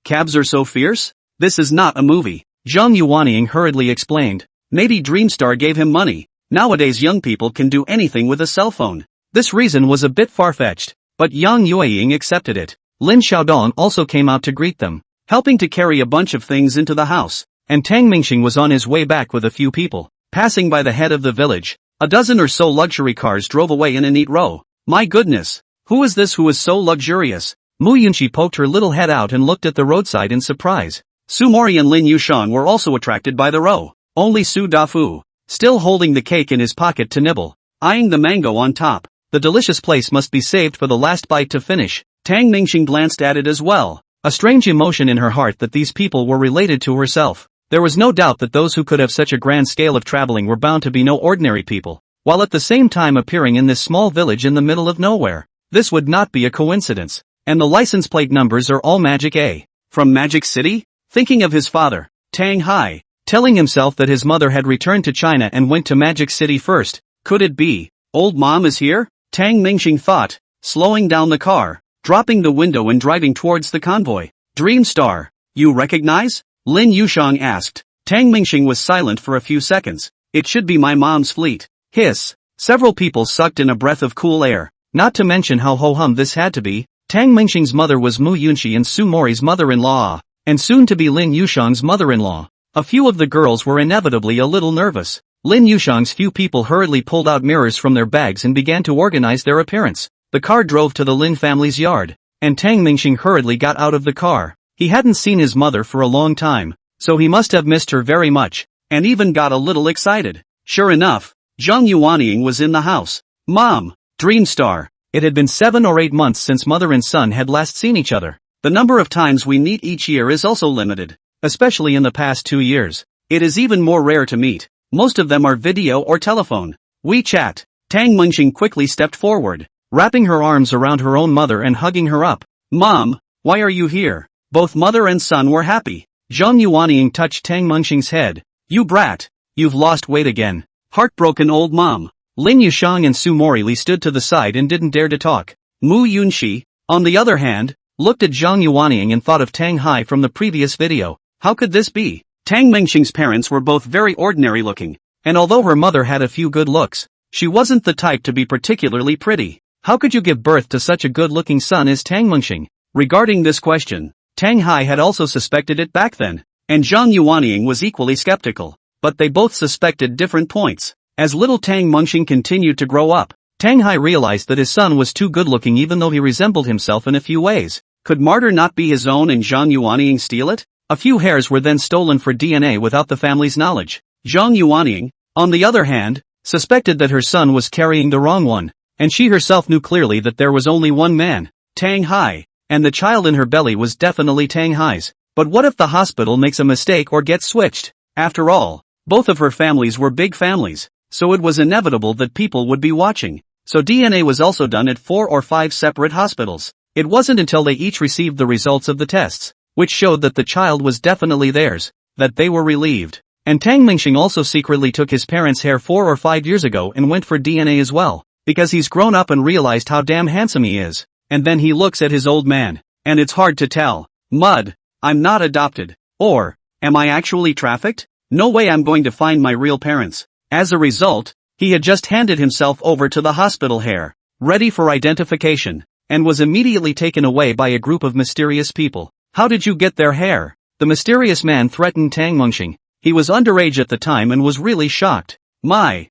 Cabs are so fierce? This is not a movie. Zhang Yuanying hurriedly explained. Maybe Dreamstar gave him money. Nowadays young people can do anything with a cell phone. This reason was a bit far-fetched, but Yang Yueying accepted it. Lin Xiaodong also came out to greet them, helping to carry a bunch of things into the house, and Tang Mingxing was on his way back with a few people. Passing by the head of the village, a dozen or so luxury cars drove away in a neat row. My goodness, who is this who is so luxurious? Mu Yunqi poked her little head out and looked at the roadside in surprise. Su Mori and Lin Yushan were also attracted by the row. Only Su Dafu, still holding the cake in his pocket to nibble, eyeing the mango on top. The delicious place must be saved for the last bite to finish. Tang Mingxing glanced at it as well. A strange emotion in her heart that these people were related to herself. There was no doubt that those who could have such a grand scale of traveling were bound to be no ordinary people, while at the same time appearing in this small village in the middle of nowhere. This would not be a coincidence. And the license plate numbers are all Magic A. From Magic City? Thinking of his father, Tang Hai, telling himself that his mother had returned to China and went to Magic City first. Could it be? Old mom is here? Tang Mingxing thought, slowing down the car, dropping the window and driving towards the convoy. Dreamstar, you recognize? Lin Yushang asked. Tang Mingxing was silent for a few seconds. It should be my mom's fleet. Hiss. Several people sucked in a breath of cool air, not to mention how ho-hum this had to be. Tang Mingxing's mother was Mu Yunqi and Su Mori's mother-in-law, and soon to be Lin Yushang's mother-in-law. A few of the girls were inevitably a little nervous. Lin Yushang's few people hurriedly pulled out mirrors from their bags and began to organize their appearance. The car drove to the Lin family's yard, and Tang Mingxing hurriedly got out of the car. He hadn't seen his mother for a long time, so he must have missed her very much. and even got a little excited. Sure enough, Zhang Yuanying was in the house. Mom! Dream star. It had been 7 or 8 months since mother and son had last seen each other. The number of times we meet each year is also limited, especially in the past 2 years. It is even more rare to meet. Most of them are video or telephone. We chat. Tang Mengxing quickly stepped forward, wrapping her arms around her own mother and hugging her up. Mom, why are you here? Both mother and son were happy. Zhang Yuanying touched Tang Mengxing's head. You brat. You've lost weight again. Heartbroken old mom. Lin Yushang and Su Morili stood to the side and didn't dare to talk. Mu Yunxi, on the other hand, looked at Zhang Yuanying and thought of Tang Hai from the previous video. How could this be? Tang Mengxing's parents were both very ordinary looking, and although her mother had a few good looks, she wasn't the type to be particularly pretty. How could you give birth to such a good-looking son as Tang Mengxing? Regarding this question, Tang Hai had also suspected it back then, and Zhang Yuanying was equally skeptical, but they both suspected different points. As little Tang Mengxing continued to grow up, Tang Hai realized that his son was too good-looking even though he resembled himself in a few ways. Could Martyr not be his own and Zhang Yuanying steal it? A few hairs were then stolen for DNA without the family's knowledge. Zhang Yuanying, on the other hand, suspected that her son was carrying the wrong one, and she herself knew clearly that there was only one man, Tang Hai, and the child in her belly was definitely Tang Hai's. But what if the hospital makes a mistake or gets switched? After all, both of her families were big families, so it was inevitable that people would be watching. So DNA was also done at 4 or 5 separate hospitals. It wasn't until they each received the results of the tests, which showed that the child was definitely theirs, that they were relieved. And Tang Mengxing also secretly took his parents' hair 4 or 5 years ago and went for DNA as well, because he's grown up and realized how damn handsome he is. And then he looks at his old man, and it's hard to tell. Mud, I'm not adopted. Or, am I actually trafficked? No way I'm going to find my real parents. As a result, he had just handed himself over to the hospital hair, ready for identification, and was immediately taken away by a group of mysterious people. How did you get their hair? The mysterious man threatened Tang Mengxing. He was underage at the time and was really shocked. My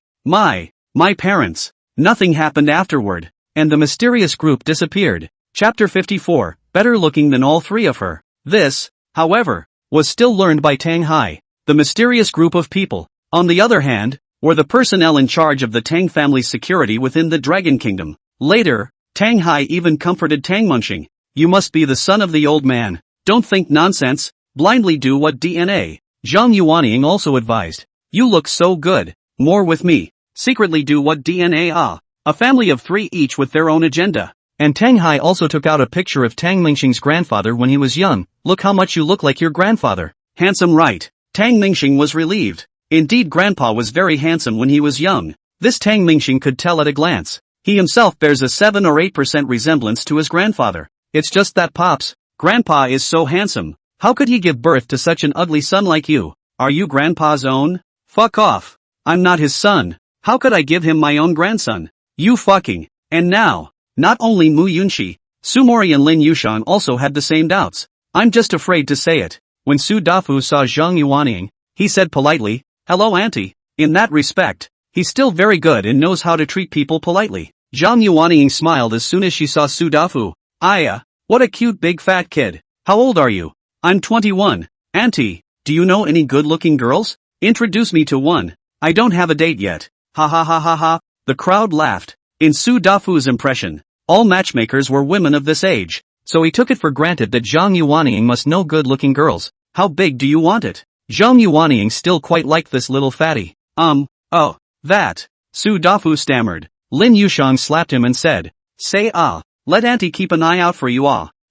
parents. Nothing happened afterward, and the mysterious group disappeared. Chapter 54, better looking than all 3 of her. This, however, was still learned by Tang Hai. The mysterious group of people, on the other hand, were the personnel in charge of the Tang family's security within the Dragon Kingdom. Later, Tang Hai even comforted Tang Mengxing. You must be the son of the old man. Don't think nonsense, blindly do what DNA. Zhang Yuanying also advised. You look so good, more with me. Secretly do what DNA. A family of 3 each with their own agenda. And Tang Hai also took out a picture of Tang Mengxing's grandfather when he was young. Look how much you look like your grandfather. Handsome, right? Tang Mengxing was relieved. Indeed, grandpa was very handsome when he was young. This Tang Mengxing could tell at a glance. He himself bears a 7 or 8% resemblance to his grandfather. It's just that, Pops, Grandpa is so handsome. How could he give birth to such an ugly son like you? Are you Grandpa's own? Fuck off. I'm not his son. How could I give him my own grandson? You fucking. And now, not only Mu Yunxi, Sumori and Lin Yushang also had the same doubts. I'm just afraid to say it. When Su Dafu saw Zhang Yuanying, he said politely, "Hello, auntie." In that respect, he's still very good and knows how to treat people politely. Zhang Yuanying smiled as soon as she saw Su Dafu. What a cute big fat kid. How old are you? I'm 21. Auntie, do you know any good-looking girls? Introduce me to one. I don't have a date yet. Ha ha ha ha ha. The crowd laughed. In Su Dafu's impression, all matchmakers were women of this age, so he took it for granted that Zhang Yuanying must know good-looking girls. How big do you want it? Zhang Yuanying still quite liked this little fatty. That. Su Dafu stammered. Lin Yushang slapped him and said, "Say let auntie keep an eye out for you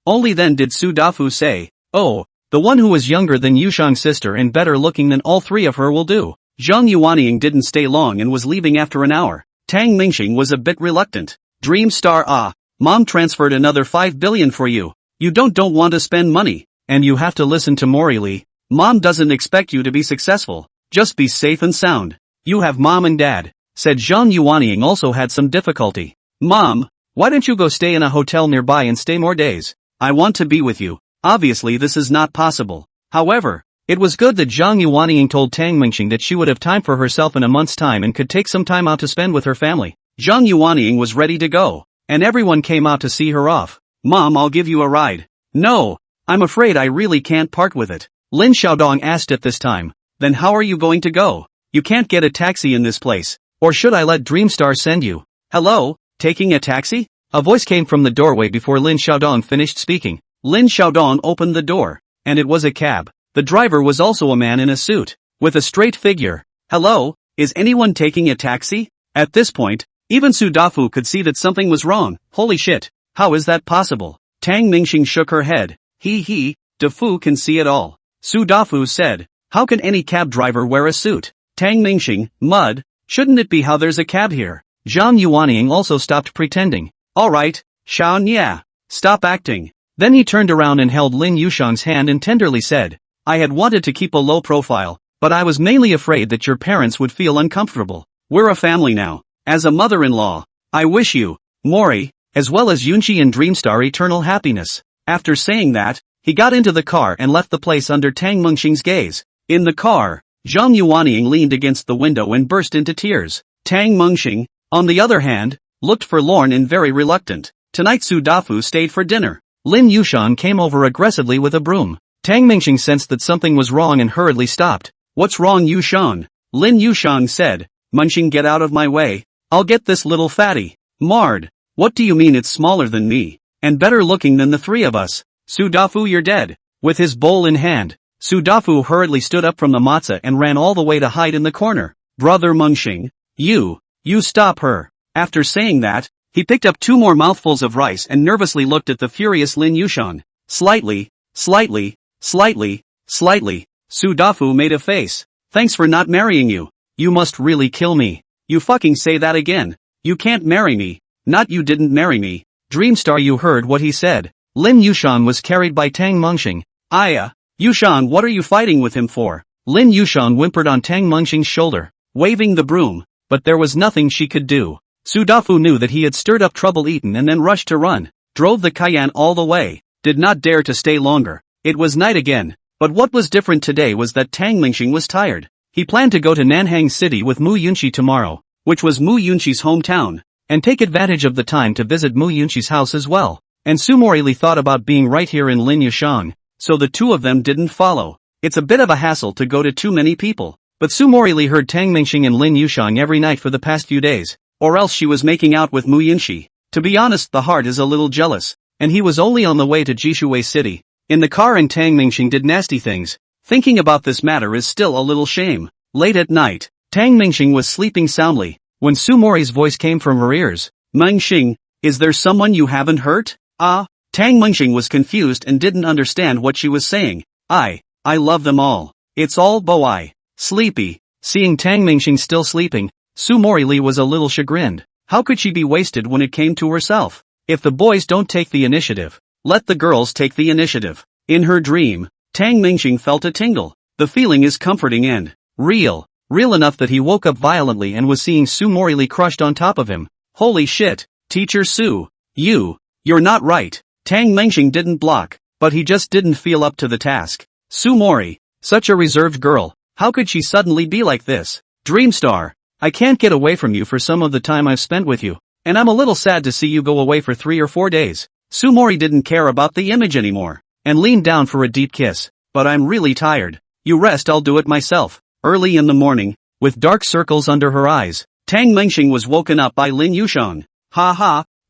Only then did Su Dafu say, "Oh, the one who was younger than Yushang's sister and better looking than all 3 of her will do." Zhang Yuanying didn't stay long and was leaving after an hour. Tang Mengxing was a bit reluctant. Dream star Mom transferred another 5 billion for you. You don't want to spend money, and you have to listen to Morili. Mom doesn't expect you to be successful. Just be safe and sound. You have mom and dad, said Zhang Yuanying also had some difficulty. Mom, why don't you go stay in a hotel nearby and stay more days? I want to be with you. Obviously this is not possible. However, it was good that Zhang Yuanying told Tang Mengxing that she would have time for herself in a month's time and could take some time out to spend with her family. Zhang Yuanying was ready to go, and everyone came out to see her off. Mom, I'll give you a ride. No, I'm afraid I really can't part with it. Lin Xiaodong asked at this time. Then how are you going to go? You can't get a taxi in this place. Or should I let Dreamstar send you? Hello? Taking a taxi? A voice came from the doorway before Lin Xiaodong finished speaking. Lin Xiaodong opened the door, and it was a cab. The driver was also a man in a suit, with a straight figure. Hello? Is anyone taking a taxi? At this point, even Su Dafu could see that something was wrong. Holy shit, how is that possible? Tang Mingxing shook her head. Dafu can see it all. Su Dafu said, how can any cab driver wear a suit? Tang Mingxing, mud, shouldn't it be how there's a cab here? Zhang Yuanying also stopped pretending. Alright, Xiao Nia, stop acting. Then he turned around and held Lin Yushang's hand and tenderly said, I had wanted to keep a low profile, but I was mainly afraid that your parents would feel uncomfortable. We're a family now. As a mother-in-law, I wish you, Mori, as well as Yunqi and Dreamstar eternal happiness. After saying that, he got into the car and left the place under Tang Mengxing's gaze. In the car, Zhang Yuanying leaned against the window and burst into tears. Tang Mengxing, on the other hand, looked forlorn and very reluctant. Tonight Su Dafu stayed for dinner. Lin Yushang came over aggressively with a broom. Tang Mingxing sensed that something was wrong and hurriedly stopped. What's wrong, Yushang? Lin Yushang said. Mengxing, get out of my way. I'll get this little fatty. Marred. What do you mean it's smaller than me? And better looking than the three of us? Su Dafu, you're dead. With his bowl in hand, Su Dafu hurriedly stood up from the matzah and ran all the way to hide in the corner. Brother Mengxing, you stop her. After saying that, he picked up 2 more mouthfuls of rice and nervously looked at the furious Lin Yushang. Slightly, Su Dafu made a face. Thanks for not marrying you. You must really kill me. You fucking say that again. You can't marry me. Not you didn't marry me. Dreamstar, you heard what he said. Lin Yushang was carried by Tang Mengxing. Aya, Yushang, what are you fighting with him for? Lin Yushang whimpered on Tang Mengxing's shoulder, waving the broom, but there was nothing she could do. Su Dafu knew that he had stirred up trouble eaten and then rushed to run, drove the Cayenne all the way, did not dare to stay longer. It was night again, but what was different today was that Tang Mengxing was tired. He planned to go to Nanhang City with Mu Yunqi tomorrow, which was Mu Yunqi's hometown, and take advantage of the time to visit Mu Yunqi's house as well. And Su Morili thought about being right here in Lin Yushang, so the two of them didn't follow. It's a bit of a hassle to go to too many people, but Su Morili heard Tang Mengxing and Lin Yushang every night for the past few days, or else she was making out with Mu Yunqi. To be honest, the heart is a little jealous, and he was only on the way to Jishuwei City. In the car and Tang Mengxing did nasty things. Thinking about this matter is still a little shame. Late at night, Tang Mengxing was sleeping soundly, when Su Mori's voice came from her ears. Mengxing, is there someone you haven't hurt? Tang Mengxing was confused and didn't understand what she was saying. I love them all. It's all boi. Sleepy. Seeing Tang Mengxing still sleeping, Su Morili was a little chagrined. How could she be wasted when it came to herself? If the boys don't take the initiative, let the girls take the initiative. In her dream, Tang Mengxing felt a tingle. The feeling is comforting and real enough that he woke up violently and was seeing Su Morili crushed on top of him. Holy shit, Teacher Su, you're not right. Tang Mengxing didn't block, but he just didn't feel up to the task. Su Mori, such a reserved girl, how could she suddenly be like this? Dreamstar, I can't get away from you for some of the time I've spent with you, and I'm a little sad to see you go away for 3 or 4 days. Su Mori didn't care about the image anymore, and leaned down for a deep kiss. But I'm really tired. You rest, I'll do it myself. Early in the morning, with dark circles under her eyes, Tang Mengxing was woken up by Lin Yushang.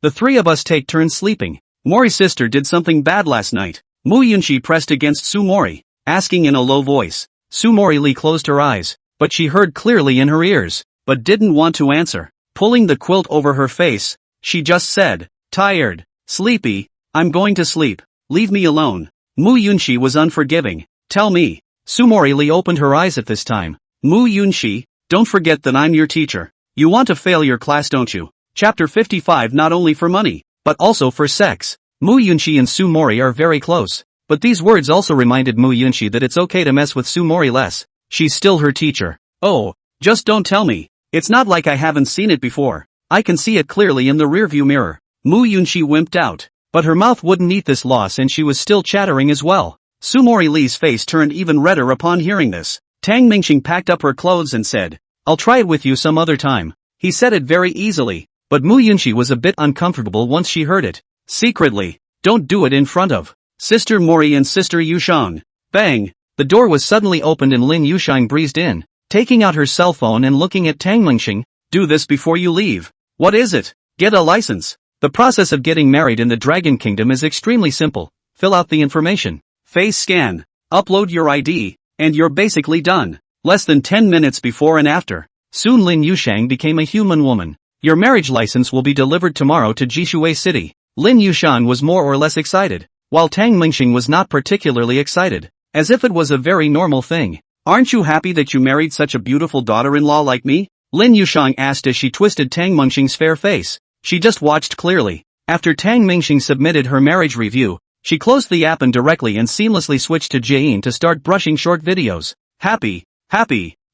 The 3 of us take turns sleeping. Mori's sister did something bad last night. Mu Yunqi pressed against Su Mori, asking in a low voice. Su Morili closed her eyes, but she heard clearly in her ears, but didn't want to answer. Pulling the quilt over her face, she just said, tired, sleepy, I'm going to sleep, leave me alone. Mu Yunqi was unforgiving. Tell me. Su Morili opened her eyes at this time. Mu Yunqi, don't forget that I'm your teacher. You want to fail your class, don't you? Chapter 55. Not only for money, but also for sex. Mu Yunqi and Su Mori are very close, but these words also reminded Mu Yunqi that it's okay to mess with Su Mori less. She's still her teacher. Oh, just don't tell me. It's not like I haven't seen it before. I can see it clearly in the rearview mirror. Mu Yunqi wimped out, but her mouth wouldn't eat this loss and she was still chattering as well. Su Morili's face turned even redder upon hearing this. Tang Mengxing packed up her clothes and said, I'll try it with you some other time. He said it very easily, but Mu Yunqi was a bit uncomfortable once she heard it. Secretly, don't do it in front of Sister Mori and Sister Yushang. Bang! The door was suddenly opened and Lin Yushang breezed in, taking out her cell phone and looking at Tang Mingxing. Do this before you leave. What is it? Get a license. The process of getting married in the Dragon Kingdom is extremely simple. Fill out the information. Face scan. Upload your ID, and you're basically done. Less than 10 minutes before and after. Soon Lin Yushang became a human woman. Your marriage license will be delivered tomorrow to Jishui City. Lin Yushan was more or less excited, while Tang Mingxing was not particularly excited, as if it was a very normal thing. Aren't you happy that you married such a beautiful daughter-in-law like me? Lin Yushang asked as she twisted Tang Mingxing's fair face. She just watched clearly. After Tang Mingxing submitted her marriage review, she closed the app and directly and seamlessly switched to Jain to start brushing short videos. Happy.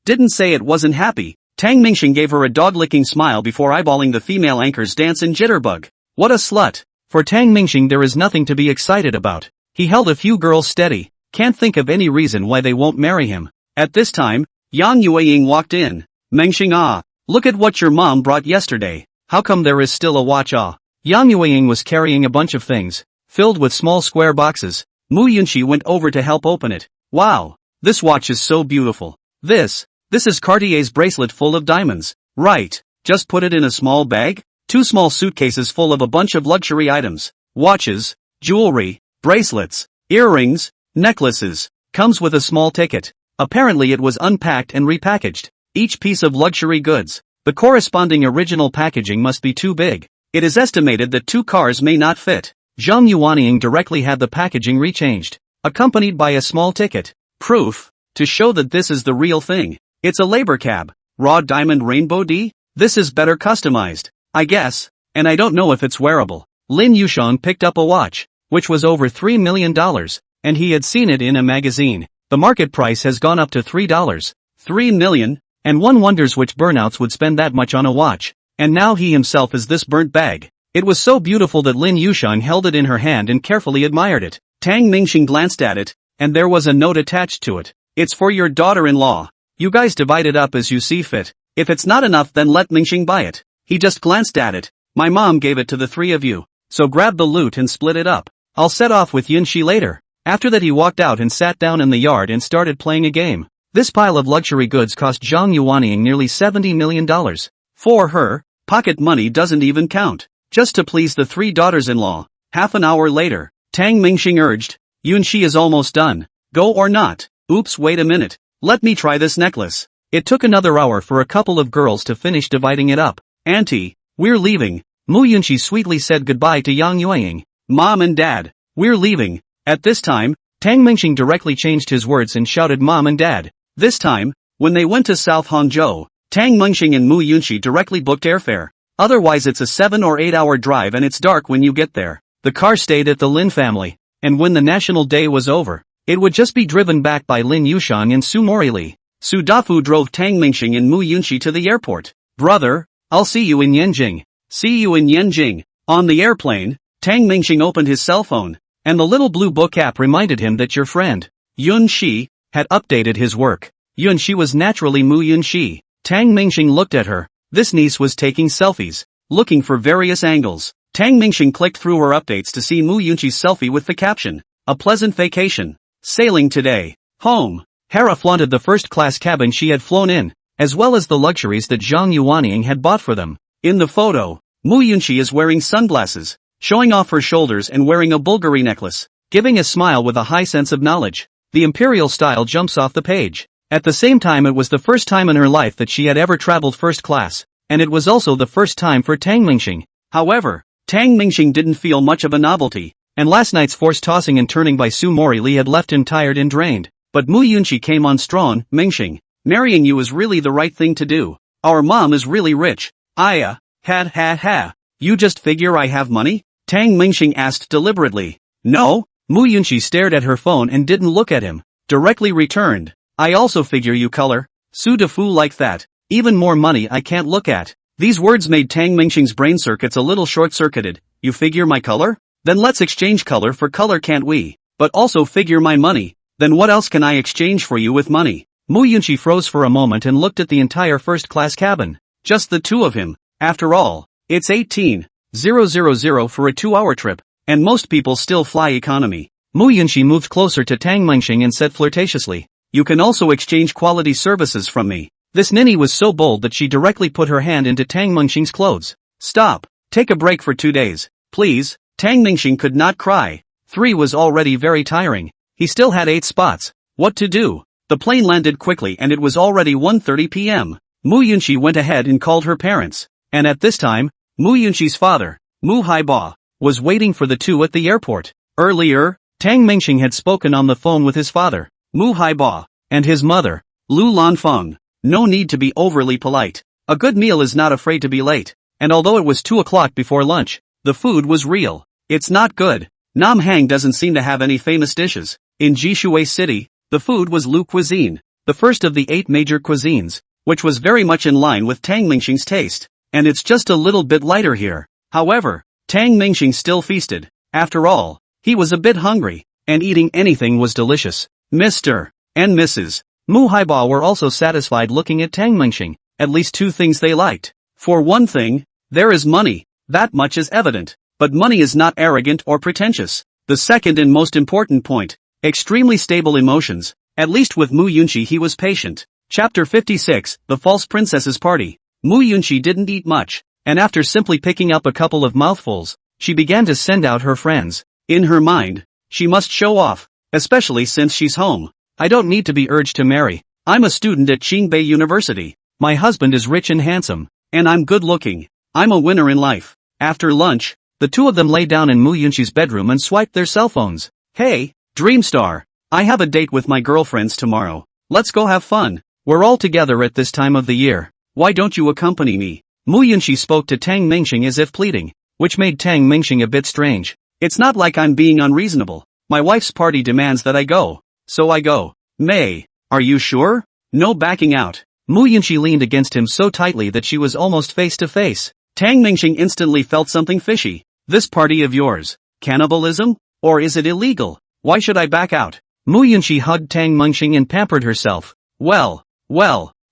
Didn't say it wasn't happy. Tang Mingxing gave her a dog-licking smile before eyeballing the female anchor's dance and jitterbug. What a slut. For Tang Mingxing there is nothing to be excited about. He held a few girls steady. Can't think of any reason why they won't marry him. At this time, Yang Yueying walked in. Mingxing look at what your mom brought yesterday. How come there is still a watch Yang Yueying was carrying a bunch of things, filled with small square boxes. Mu Yunxi went over to help open it. Wow. This watch is so beautiful. This is Cartier's bracelet full of diamonds. Right. Just put it in a small bag? 2 small suitcases full of a bunch of luxury items. Watches, jewelry, bracelets, earrings, necklaces. Comes with a small ticket. Apparently it was unpacked and repackaged. Each piece of luxury goods. The corresponding original packaging must be too big. It is estimated that 2 cars may not fit. Zhang Yuanying directly had the packaging rechanged, accompanied by a small ticket. Proof, to show that this is the real thing. It's a labor cab. Raw diamond rainbow D? This is better customized, I guess, and I don't know if it's wearable. Lin Yushan picked up a watch, which was over $3 million, and he had seen it in a magazine. The market price has gone up to $3. $3 million, and one wonders which burnouts would spend that much on a watch. And now he himself is this burnt bag. It was so beautiful that Lin Yushan held it in her hand and carefully admired it. Tang Mingxing glanced at it, and there was a note attached to it. It's for your daughter-in-law. You guys divide it up as you see fit. If it's not enough then let Mingxing buy it. He just glanced at it. My mom gave it to the 3 of you. So grab the loot and split it up. I'll set off with Yunxi later. After that he walked out and sat down in the yard and started playing a game. This pile of luxury goods cost Zhang Yuanying nearly $70 million. For her, pocket money doesn't even count. Just to please the 3 daughters-in-law. Half an hour later, Tang Mingxing urged, Yunxi is almost done. Go or not? Oops, wait a minute. Let me try this necklace. It took another hour for a couple of girls to finish dividing it up. Auntie, we're leaving. Mu Yunxi sweetly said goodbye to Yang Yuanying. Mom and Dad, we're leaving. At this time, Tang Mingxing directly changed his words and shouted Mom and Dad. This time, when they went to South Hangzhou, Tang Mingxing and Mu Yunxi directly booked airfare. Otherwise it's a 7 or 8 hour drive and it's dark when you get there. The car stayed at the Lin family, and when the national day was over, it would just be driven back by Lin Yushang and Su Morili. Su Dafu drove Tang Mingxing and Mu Yunxi to the airport. Brother, I'll see you in Yanjing. See you in Yanjing. On the airplane, Tang Mingxing opened his cell phone, and the little blue book app reminded him that your friend, Yunxi, had updated his work. Yunxi was naturally Mu Yunxi. Tang Mingxing looked at her. This niece was taking selfies, looking for various angles. Tang Mingxing clicked through her updates to see Mu Yunxi's selfie with the caption, a pleasant vacation. Sailing today. Home. Hera flaunted the first-class cabin she had flown in, as well as the luxuries that Zhang Yuanying had bought for them. In the photo, Mu Yunxi is wearing sunglasses, showing off her shoulders and wearing a Bulgari necklace, giving a smile with a high sense of knowledge. The imperial style jumps off the page. At the same time it was the first time in her life that she had ever traveled first class, and it was also the first time for Tang Mingxing. However, Tang Mingxing didn't feel much of a novelty, and last night's forced tossing and turning by Su Morili had left him tired and drained. But Mu Yunxi came on strong. Mingxing, marrying you is really the right thing to do. Our mom is really rich. You just figure I have money? Tang Mingxing asked deliberately. No? Mu Yunxi stared at her phone and didn't look at him. Directly returned. I also figure you color. Su Defu like that. Even more money I can't look at. These words made Tang Mingxing's brain circuits a little short-circuited. You figure my color? Then let's exchange color for color, can't we? But also figure my money. Then what else can I exchange for you with money? Mu Yunxi froze for a moment and looked at the entire first-class cabin. Just the 2 of him. After all, it's 18,000 for a 2-hour trip, and most people still fly economy. Mu Yunxi moved closer to Tang Mengxing and said flirtatiously, "You can also exchange quality services from me." This ninny was so bold that she directly put her hand into Tang Mengxing's clothes. "Stop. Take a break for 2 days, please." Tang Mengxing could not cry. 3 was already very tiring. He still had 8 spots. What to do? The plane landed quickly and it was already 1:30 p.m. Mu Yunxi went ahead and called her parents. And at this time, Mu Yunxi's father, Mu Haiba, was waiting for the two at the airport. Earlier, Tang Mengxing had spoken on the phone with his father, Mu Haiba, and his mother, Lu Lanfeng. No need to be overly polite. A good meal is not afraid to be late. And although it was 2 o'clock before lunch, the food was real. It's not good. Namhang doesn't seem to have any famous dishes. In Jishui City, the food was Lu cuisine, the first of the 8 major cuisines, which was very much in line with Tang Mengxing's taste. And it's just a little bit lighter here. However, Tang Mengxing still feasted. After all, he was a bit hungry, and eating anything was delicious. Mr. and Mrs. Mu Haiba were also satisfied looking at Tang Mengxing. At least 2 things they liked. For one thing, there is money. That much is evident. But money is not arrogant or pretentious. The second and most important point, extremely stable emotions. At least with Mu Yunxi he was patient. Chapter 56, The False Princess's Party. Mu Yunxi didn't eat much, and after simply picking up a couple of mouthfuls, she began to send out her friends. In her mind, she must show off, especially since she's home. "I don't need to be urged to marry. I'm a student at Qingbei University. My husband is rich and handsome, and I'm good looking. I'm a winner in life." After lunch, the two of them lay down in Mu Yunxi's bedroom and swiped their cell phones. "Hey, Dreamstar. I have a date with my girlfriends tomorrow. Let's go have fun. We're all together at this time of the year. Why don't you accompany me?" Mu Yunxi spoke to Tang Mengxing as if pleading, which made Tang Mengxing a bit strange. "It's not like I'm being unreasonable. My wife's party demands that I go. So I go." "May, are you sure? No backing out." Mu Yunxi leaned against him so tightly that she was almost face to face. Tang Mengxing instantly felt something fishy. "This party of yours, cannibalism? Or is it illegal? Why should I back out?" Mu Yunxi hugged Tang Mengxing and pampered herself. Well,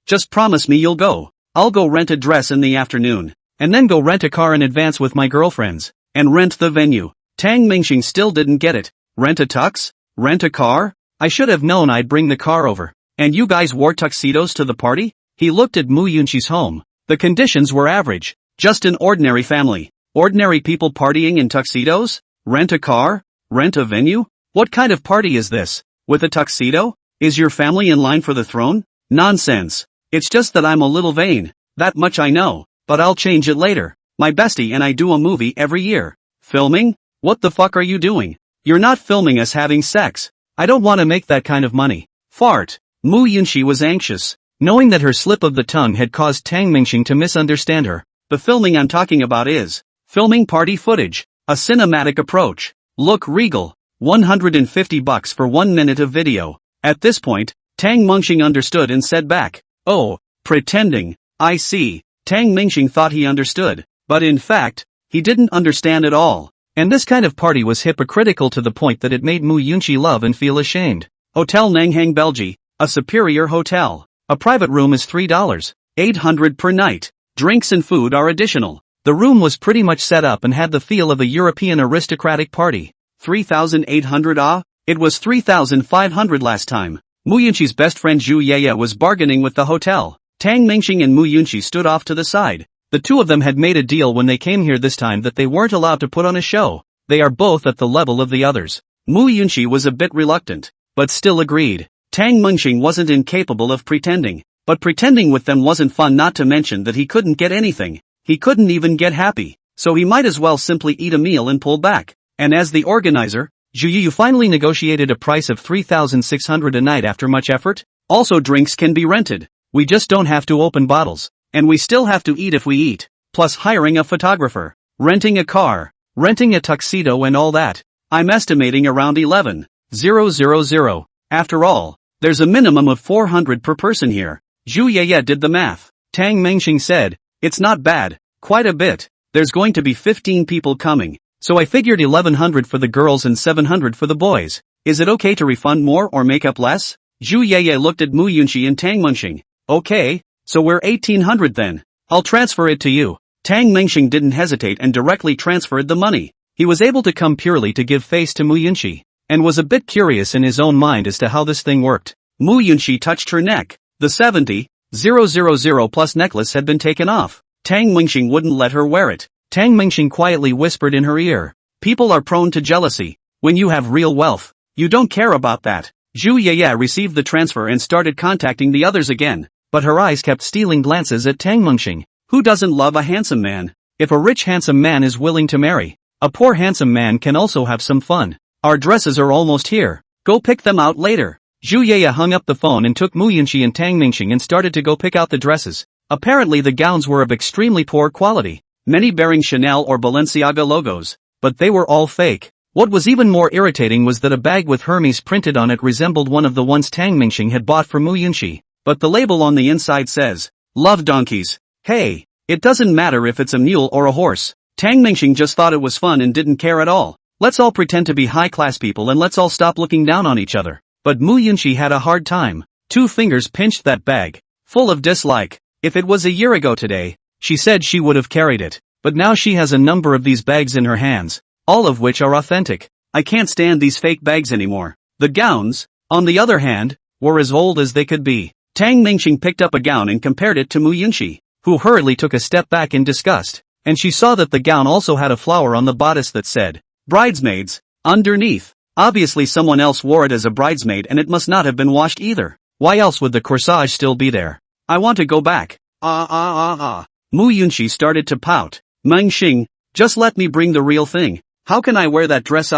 just promise me you'll go. I'll go rent a dress in the afternoon, and then go rent a car in advance with my girlfriends, and rent the venue." Tang Mengxing still didn't get it. Rent a tux? Rent a car? I should have known I'd bring the car over. And you guys wore tuxedos to the party? He looked at Mu Yunxi's home. The conditions were average. Just an ordinary family. Ordinary people partying in tuxedos? Rent a car? Rent a venue? What kind of party is this? With a tuxedo? Is your family in line for the throne? Nonsense. It's just that I'm a little vain. That much I know. But I'll change it later. My bestie and I do a movie every year. Filming? What the fuck are you doing? You're not filming us having sex. I don't want to make that kind of money. Fart. Mu Yunxi was anxious, knowing that her slip of the tongue had caused Tang Mengxing to misunderstand her. The filming I'm talking about is filming party footage, a cinematic approach. Look regal. $150 for 1 minute of video. At this point, Tang Mengxing understood and said back, "Oh, pretending. I see." Tang Mengxing thought he understood, but in fact, he didn't understand at all. And this kind of party was hypocritical to the point that it made Mu Yunxi love and feel ashamed. Hotel Nanghang Belgi, a superior hotel. A private room is $3,800 per night. Drinks and food are additional. The room was pretty much set up and had the feel of a European aristocratic party. 3,800 ah? It was 3,500 last time. Mu Yunxi's best friend Zhu Yeye was bargaining with the hotel. Tang Mengxing and Mu Yunxi stood off to the side. The two of them had made a deal when they came here this time that they weren't allowed to put on a show. They are both at the level of the others. Mu Yunxi was a bit reluctant, but still agreed. Tang Mengxing wasn't incapable of pretending, but pretending with them wasn't fun, not to mention that he couldn't get anything. He couldn't even get happy, so he might as well simply eat a meal and pull back. And as the organizer, Zhu Yu finally negotiated a price of 3,600 a night after much effort. Also drinks can be rented. We just don't have to open bottles. And we still have to eat if we eat. Plus hiring a photographer, renting a car, renting a tuxedo and all that. I'm estimating around 11,000. After all, there's a minimum of 400 per person here. Zhu Yeye did the math. Tang Mengxing said, "It's not bad, quite a bit. There's going to be 15 people coming. So I figured 1,100 for the girls and 700 for the boys. Is it okay to refund more or make up less?" Zhu Yeye looked at Mu Yunxi and Tang Mengxing. "Okay, so we're 1,800 then. I'll transfer it to you." Tang Mengxing didn't hesitate and directly transferred the money. He was able to come purely to give face to Mu Yunxi. and was a bit curious in his own mind as to how this thing worked. Mu Yunxi touched her neck. The 70,000 plus necklace had been taken off. Tang Mingxing wouldn't let her wear it. Tang Mingxing quietly whispered in her ear. People are prone to jealousy. When you have real wealth, you don't care about that. Zhu Yeye received the transfer and started contacting the others again, but her eyes kept stealing glances at Tang Mingxing. Who doesn't love a handsome man? If a rich handsome man is willing to marry, a poor handsome man can also have some fun. Our dresses are almost here. Go pick them out later. Zhu Yeye hung up the phone and took Mu Yunxi and Tang Mingxing and started to go pick out the dresses. Apparently the gowns were of extremely poor quality, many bearing Chanel or Balenciaga logos, but they were all fake. What was even more irritating was that a bag with Hermes printed on it resembled one of the ones Tang Mingxing had bought for Mu Yunxi, but the label on the inside says, "Love donkeys." Hey, it doesn't matter if it's a mule or a horse. Tang Mingxing just thought it was fun and didn't care at all. Let's all pretend to be high-class people and let's all stop looking down on each other. But Mu Yunxi had a hard time. 2 fingers pinched that bag, full of dislike. If it was a year ago today, she said she would have carried it, but now she has a number of these bags in her hands, all of which are authentic. I can't stand these fake bags anymore. The gowns, on the other hand, were as old as they could be. Tang Mingxing picked up a gown and compared it to Mu Yunxi, who hurriedly took a step back in disgust, and she saw that the gown also had a flower on the bodice that said, "Bridesmaids," underneath. Obviously someone else wore it as a bridesmaid and it must not have been washed either. Why else would the corsage still be there? I want to go back. Mu Yunxi started to pout. Mingxing, just let me bring the real thing. How can I wear that dress?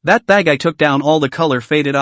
That bag I took down, all the color faded.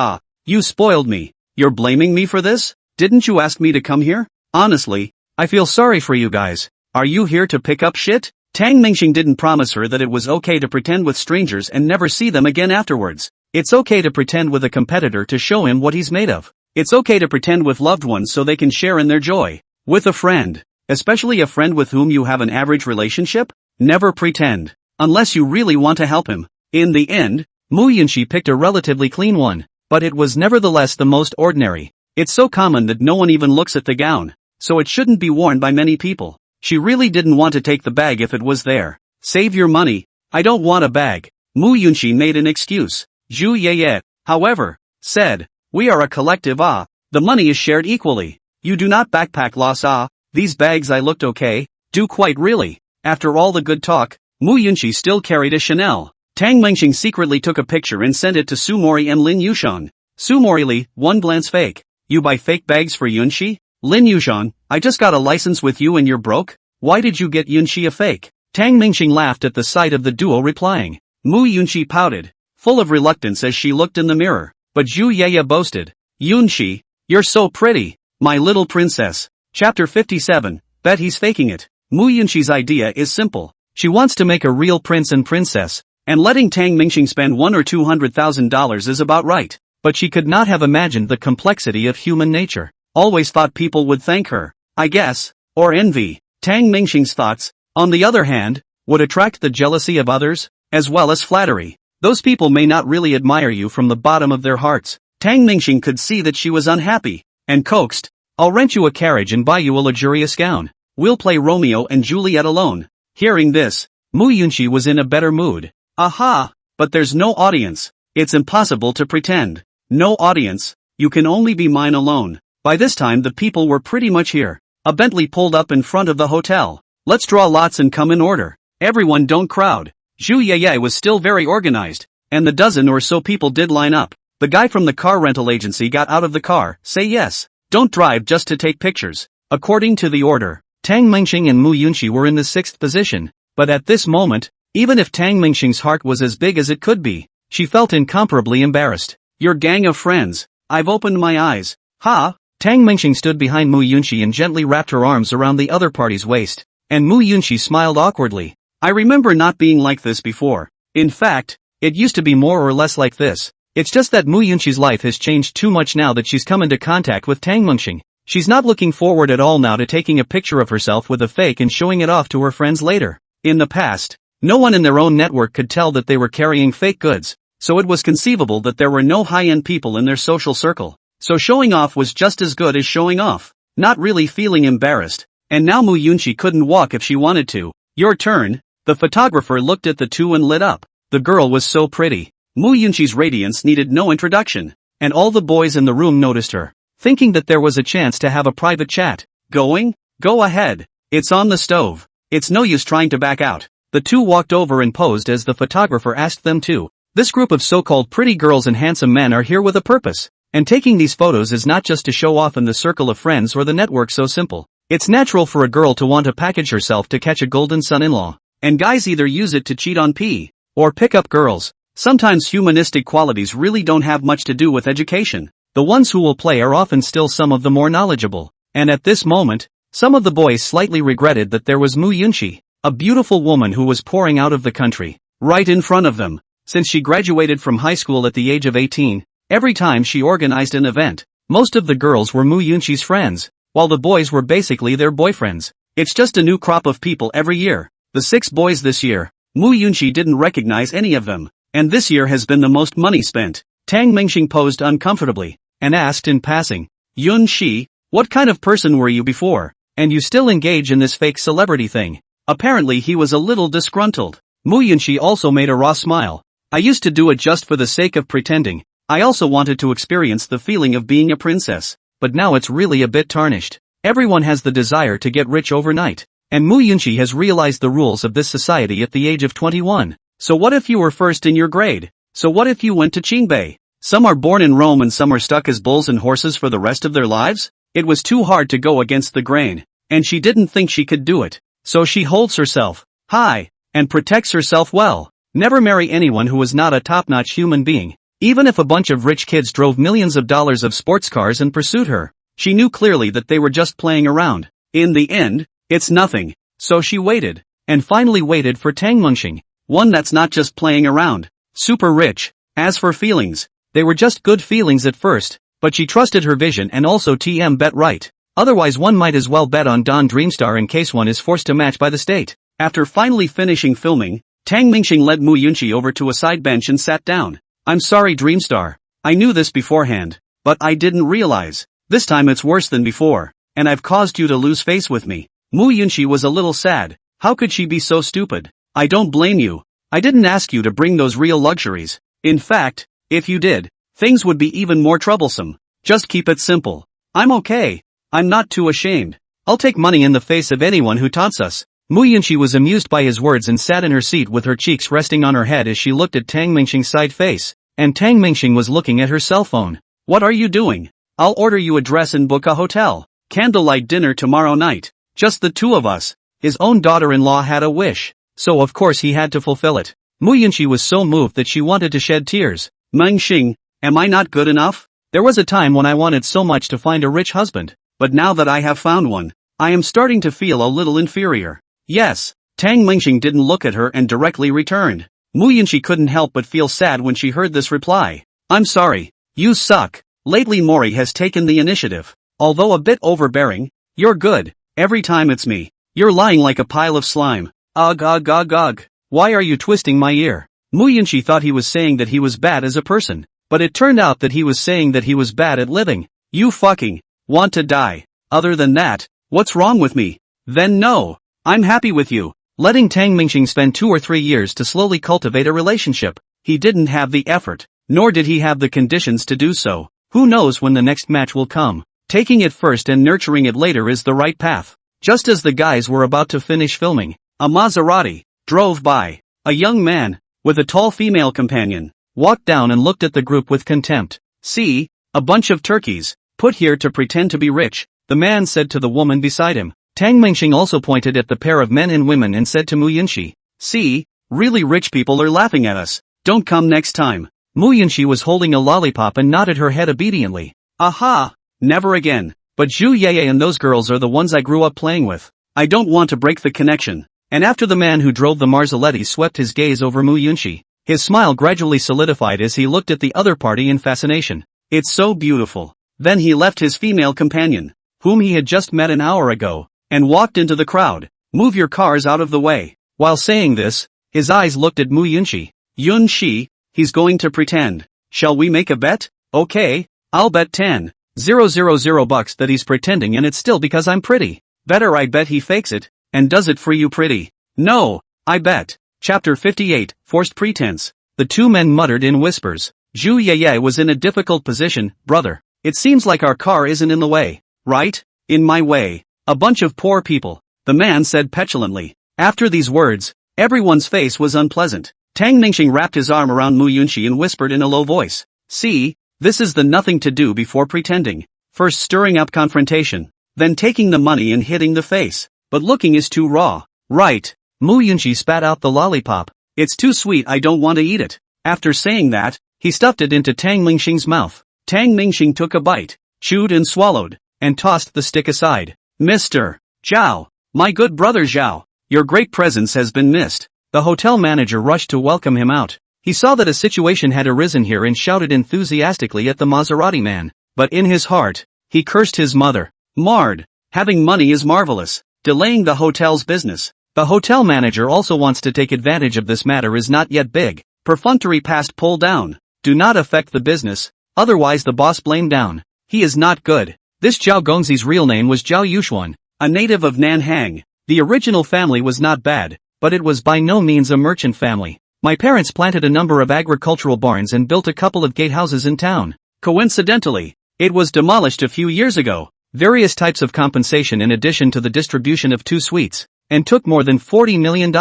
You spoiled me. You're blaming me for this? Didn't you ask me to come here? Honestly, I feel sorry for you guys. Are you here to pick up shit? Tang Mingxing didn't promise her that it was okay to pretend with strangers and never see them again afterwards. It's okay to pretend with a competitor to show him what he's made of. It's okay to pretend with loved ones so they can share in their joy. With a friend, especially a friend with whom you have an average relationship, never pretend, unless you really want to help him. In the end, Mu Yunxi picked a relatively clean one, but it was nevertheless the most ordinary. It's so common that no one even looks at the gown, so it shouldn't be worn by many people. She really didn't want to take the bag if it was there. Save your money. I don't want a bag. Mu Yunxi made an excuse. Zhu Yeye, however, said, we are a collective. The money is shared equally. You do not backpack loss. These bags I looked okay. Do quite really. After all the good talk, Mu Yunxi still carried a Chanel. Tang Mingxing secretly took a picture and sent it to Sumori and Lin Yushan. Sumori, one glance fake. You buy fake bags for Yunxi? Lin Yushan, I just got a license with you and you're broke? Why did you get Yunxi a fake? Tang Mingxing laughed at the sight of the duo replying. Mu Yunxi pouted, full of reluctance as she looked in the mirror, but Zhu Yeye boasted. Yunxi, you're so pretty, my little princess. Chapter 57, bet he's faking it. Mu Yunxi's idea is simple. She wants to make a real prince and princess, and letting Tang Mingxing spend $100,000 or $200,000 is about right. But she could not have imagined the complexity of human nature. Always thought people would thank her, I guess, or envy. Tang Mingxing's thoughts, on the other hand, would attract the jealousy of others, as well as flattery. Those people may not really admire you from the bottom of their hearts. Tang Mingxing could see that she was unhappy, and coaxed, I'll rent you a carriage and buy you a luxurious gown. We'll play Romeo and Juliet alone. Hearing this, Mu Yunxi was in a better mood. Aha! But there's no audience. It's impossible to pretend. No audience, you can only be mine alone. By this time the people were pretty much here. A Bentley pulled up in front of the hotel. Let's draw lots and come in order. Everyone don't crowd. Zhu Yeye was still very organized, and the dozen or so people did line up. The guy from the car rental agency got out of the car. Say yes. Don't drive just to take pictures. According to the order, Tang Mingxing and Mu Yunxi were in the 6th position, but at this moment, even if Tang Mingxing's heart was as big as it could be, she felt incomparably embarrassed. Your gang of friends. I've opened my eyes. Ha! Tang Mingxing stood behind Mu Yunxi and gently wrapped her arms around the other party's waist, and Mu Yunxi smiled awkwardly. I remember not being like this before. In fact, it used to be more or less like this. It's just that Mu Yunxi's life has changed too much now that she's come into contact with Tang Mingxing. She's not looking forward at all now to taking a picture of herself with a fake and showing it off to her friends later. In the past, no one in their own network could tell that they were carrying fake goods, so it was conceivable that there were no high-end people in their social circle. So showing off was just as good as showing off. Not really feeling embarrassed. And now Mu Yunxi couldn't walk if she wanted to. Your turn. The photographer looked at the two and lit up. The girl was so pretty. Mu Yunqi's radiance needed no introduction, and all the boys in the room noticed her, thinking that there was a chance to have a private chat. Going? Go ahead. It's on the stove. It's no use trying to back out. The two walked over and posed as the photographer asked them to. This group of so-called pretty girls and handsome men are here with a purpose, and taking these photos is not just to show off in the circle of friends or the network so simple. It's natural for a girl to want to package herself to catch a golden son-in-law, and guys either use it to cheat on P or pick up girls. Sometimes humanistic qualities really don't have much to do with education. The ones who will play are often still some of the more knowledgeable, and at this moment, some of the boys slightly regretted that there was Mu Yunqi, a beautiful woman who was pouring out of the country, right in front of them. Since she graduated from high school at the age of 18, every time she organized an event, most of the girls were Mu Yunqi's friends, while the boys were basically their boyfriends. It's just a new crop of people every year. The 6 boys this year, Mu Yunqi didn't recognize any of them, and this year has been the most money spent. Tang Mingxing posed uncomfortably, and asked in passing, Yunqi, what kind of person were you before, and you still engage in this fake celebrity thing? Apparently he was a little disgruntled. Mu Yunqi also made a raw smile. I used to do it just for the sake of pretending. I also wanted to experience the feeling of being a princess, but now it's really a bit tarnished. Everyone has the desire to get rich overnight, and Mu Yunqi has realized the rules of this society at the age of 21. So what if you were first in your grade? So what if you went to Qingbei? Some are born in Rome and some are stuck as bulls and horses for the rest of their lives? It was too hard to go against the grain, and she didn't think she could do it. So she holds herself high, and protects herself well. Never marry anyone who is not a top-notch human being. Even if a bunch of rich kids drove millions of dollars of sports cars and pursued her, she knew clearly that they were just playing around. In the end, it's nothing. So she waited, and finally waited for Tang Mingxing. One that's not just playing around. Super rich. As for feelings, they were just good feelings at first, but she trusted her vision and also bet right. Otherwise one might as well bet on Don Dreamstar in case one is forced to match by the state. After finally finishing filming, Tang Mingxing led Mu Yunqi over to a side bench and sat down. I'm sorry Dreamstar. I knew this beforehand, but I didn't realize. This time it's worse than before, and I've caused you to lose face with me. Mu Yunqi was a little sad. How could she be so stupid? I don't blame you. I didn't ask you to bring those real luxuries. In fact, if you did, things would be even more troublesome. Just keep it simple. I'm okay. I'm not too ashamed. I'll take money in the face of anyone who taunts us. Mu Yunqi was amused by his words and sat in her seat with her cheeks resting on her head as she looked at Tang Mingxing's side face, and Tang Mingxing was looking at her cell phone. What are you doing? I'll order you a dress and book a hotel. Candlelight dinner tomorrow night. Just the two of us. His own daughter-in-law had a wish, so of course he had to fulfill it. Mu Yunqi was so moved that she wanted to shed tears. Mingxing, am I not good enough? There was a time when I wanted so much to find a rich husband, but now that I have found one, I am starting to feel a little inferior. Yes. Tang Mingxing didn't look at her and directly returned. Mu Yunqi couldn't help but feel sad when she heard this reply. I'm sorry. You suck. Lately Mori has taken the initiative. Although a bit overbearing, you're good. Every time it's me, you're lying like a pile of slime. Ugh ugh ugh ugh. Why are you twisting my ear? Mu Yunqi thought he was saying that he was bad as a person, but it turned out that he was saying that he was bad at living. You fucking want to die. Other than that, what's wrong with me? Then no. I'm happy with you. Letting Tang Mingxing spend 2 or 3 years to slowly cultivate a relationship. He didn't have the effort, nor did he have the conditions to do so. Who knows when the next match will come? Taking it first and nurturing it later is the right path. Just as the guys were about to finish filming, a Maserati drove by. A young man, with a tall female companion, walked down and looked at the group with contempt. See, a bunch of turkeys, put here to pretend to be rich, the man said to the woman beside him. Tang Mingxing also pointed at the pair of men and women and said to Mu Yunqi, see, really rich people are laughing at us. Don't come next time. Mu Yunqi was holding a lollipop and nodded her head obediently. Aha! Never again. But Zhu Yeye and those girls are the ones I grew up playing with. I don't want to break the connection. And after the man who drove the Marzaletti swept his gaze over Mu Yunqi, his smile gradually solidified as he looked at the other party in fascination. It's so beautiful. Then he left his female companion, whom he had just met an hour ago, and walked into the crowd. Move your cars out of the way. While saying this, his eyes looked at Mu Yunqi. Yunqi, he's going to pretend. Shall we make a bet? Okay, I'll bet 10,000 bucks that he's pretending and it's still because I'm pretty. Better I bet he fakes it, and does it for you pretty. No, I bet. Chapter 58, Forced Pretense. The two men muttered in whispers. Zhu Yeye was in a difficult position. Brother, it seems like our car isn't in the way, right? In my way. A bunch of poor people, the man said petulantly. After these words, everyone's face was unpleasant. Tang Mingxing wrapped his arm around Mu Yunqi and whispered in a low voice. See, this is the nothing to do before pretending. First stirring up confrontation, then taking the money and hitting the face. But looking is too raw. Right. Mu Yunqi spat out the lollipop. It's too sweet, I don't want to eat it. After saying that, he stuffed it into Tang Mingxing's mouth. Tang Mingxing took a bite, chewed and swallowed, and tossed the stick aside. Mr. Zhao, my good brother Zhao, your great presence has been missed. The hotel manager rushed to welcome him out. He saw that a situation had arisen here and shouted enthusiastically at the Maserati man. But in his heart, he cursed his mother. Marred. Having money is marvelous. Delaying the hotel's business. The hotel manager also wants to take advantage of this matter is not yet big. Perfunctory past pull down. Do not affect the business, otherwise the boss blame down. He is not good. This Zhao Gongzi's real name was Zhao Yuxuan, a native of Nanhang. The original family was not bad, but it was by no means a merchant family. My parents planted a number of agricultural barns and built a couple of gatehouses in town. Coincidentally, it was demolished a few years ago. Various types of compensation in addition to the distribution of 2 suites, and took more than $40 million.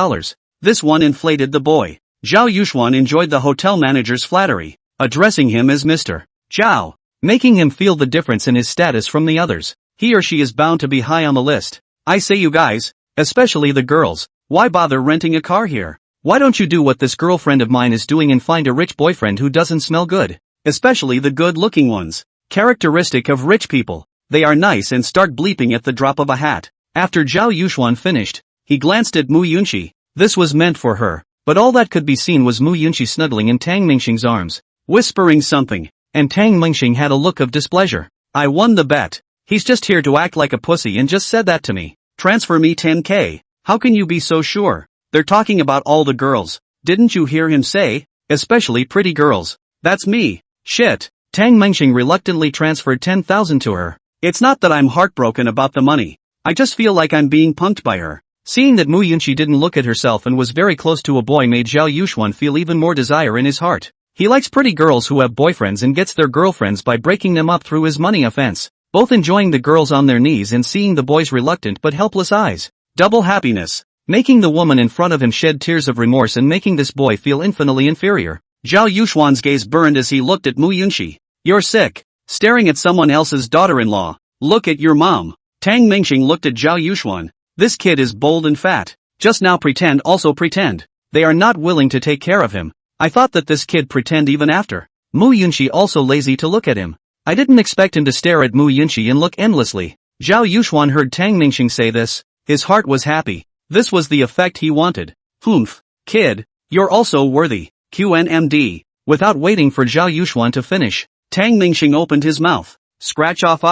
This one inflated the boy. Zhao Yuxuan enjoyed the hotel manager's flattery, addressing him as Mr. Zhao, making him feel the difference in his status from the others. He or she is bound to be high on the list. I say you guys, especially the girls, why bother renting a car here? Why don't you do what this girlfriend of mine is doing and find a rich boyfriend who doesn't smell good? Especially the good-looking ones. Characteristic of rich people. They are nice and start bleeping at the drop of a hat. After Zhao Yuxuan finished, he glanced at Mu Yunqi. This was meant for her, but all that could be seen was Mu Yunqi snuggling in Tang Mingxing's arms, whispering something, and Tang Mingxing had a look of displeasure. I won the bet. He's just here to act like a pussy and just said that to me. Transfer me 10k. How can you be so sure? They're talking about all the girls. Didn't you hear him say? Especially pretty girls. That's me. Shit. Tang Mingxing reluctantly transferred 10,000 to her. It's not that I'm heartbroken about the money. I just feel like I'm being punked by her. Seeing that Mu Yunqi didn't look at herself and was very close to a boy made Zhao Yuxuan feel even more desire in his heart. He likes pretty girls who have boyfriends and gets their girlfriends by breaking them up through his money offense. Both enjoying the girls on their knees and seeing the boy's reluctant but helpless eyes. Double happiness. Making the woman in front of him shed tears of remorse and making this boy feel infinitely inferior. Zhao Yuxuan's gaze burned as he looked at Mu Yunqi. You're sick. Staring at someone else's daughter-in-law. Look at your mom. Tang Mingxing looked at Zhao Yuxuan. This kid is bold and fat. Just now pretend also pretend. They are not willing to take care of him. I thought that this kid pretend even after. Mu Yunqi also lazy to look at him. I didn't expect him to stare at Mu Yunqi and look endlessly. Zhao Yuxuan heard Tang Mingxing say this. His heart was happy. This was the effect he wanted. Humph. Kid, you're also worthy. QNMD. Without waiting for Zhao Yuxuan to finish, Tang Mingxing opened his mouth. Scratch off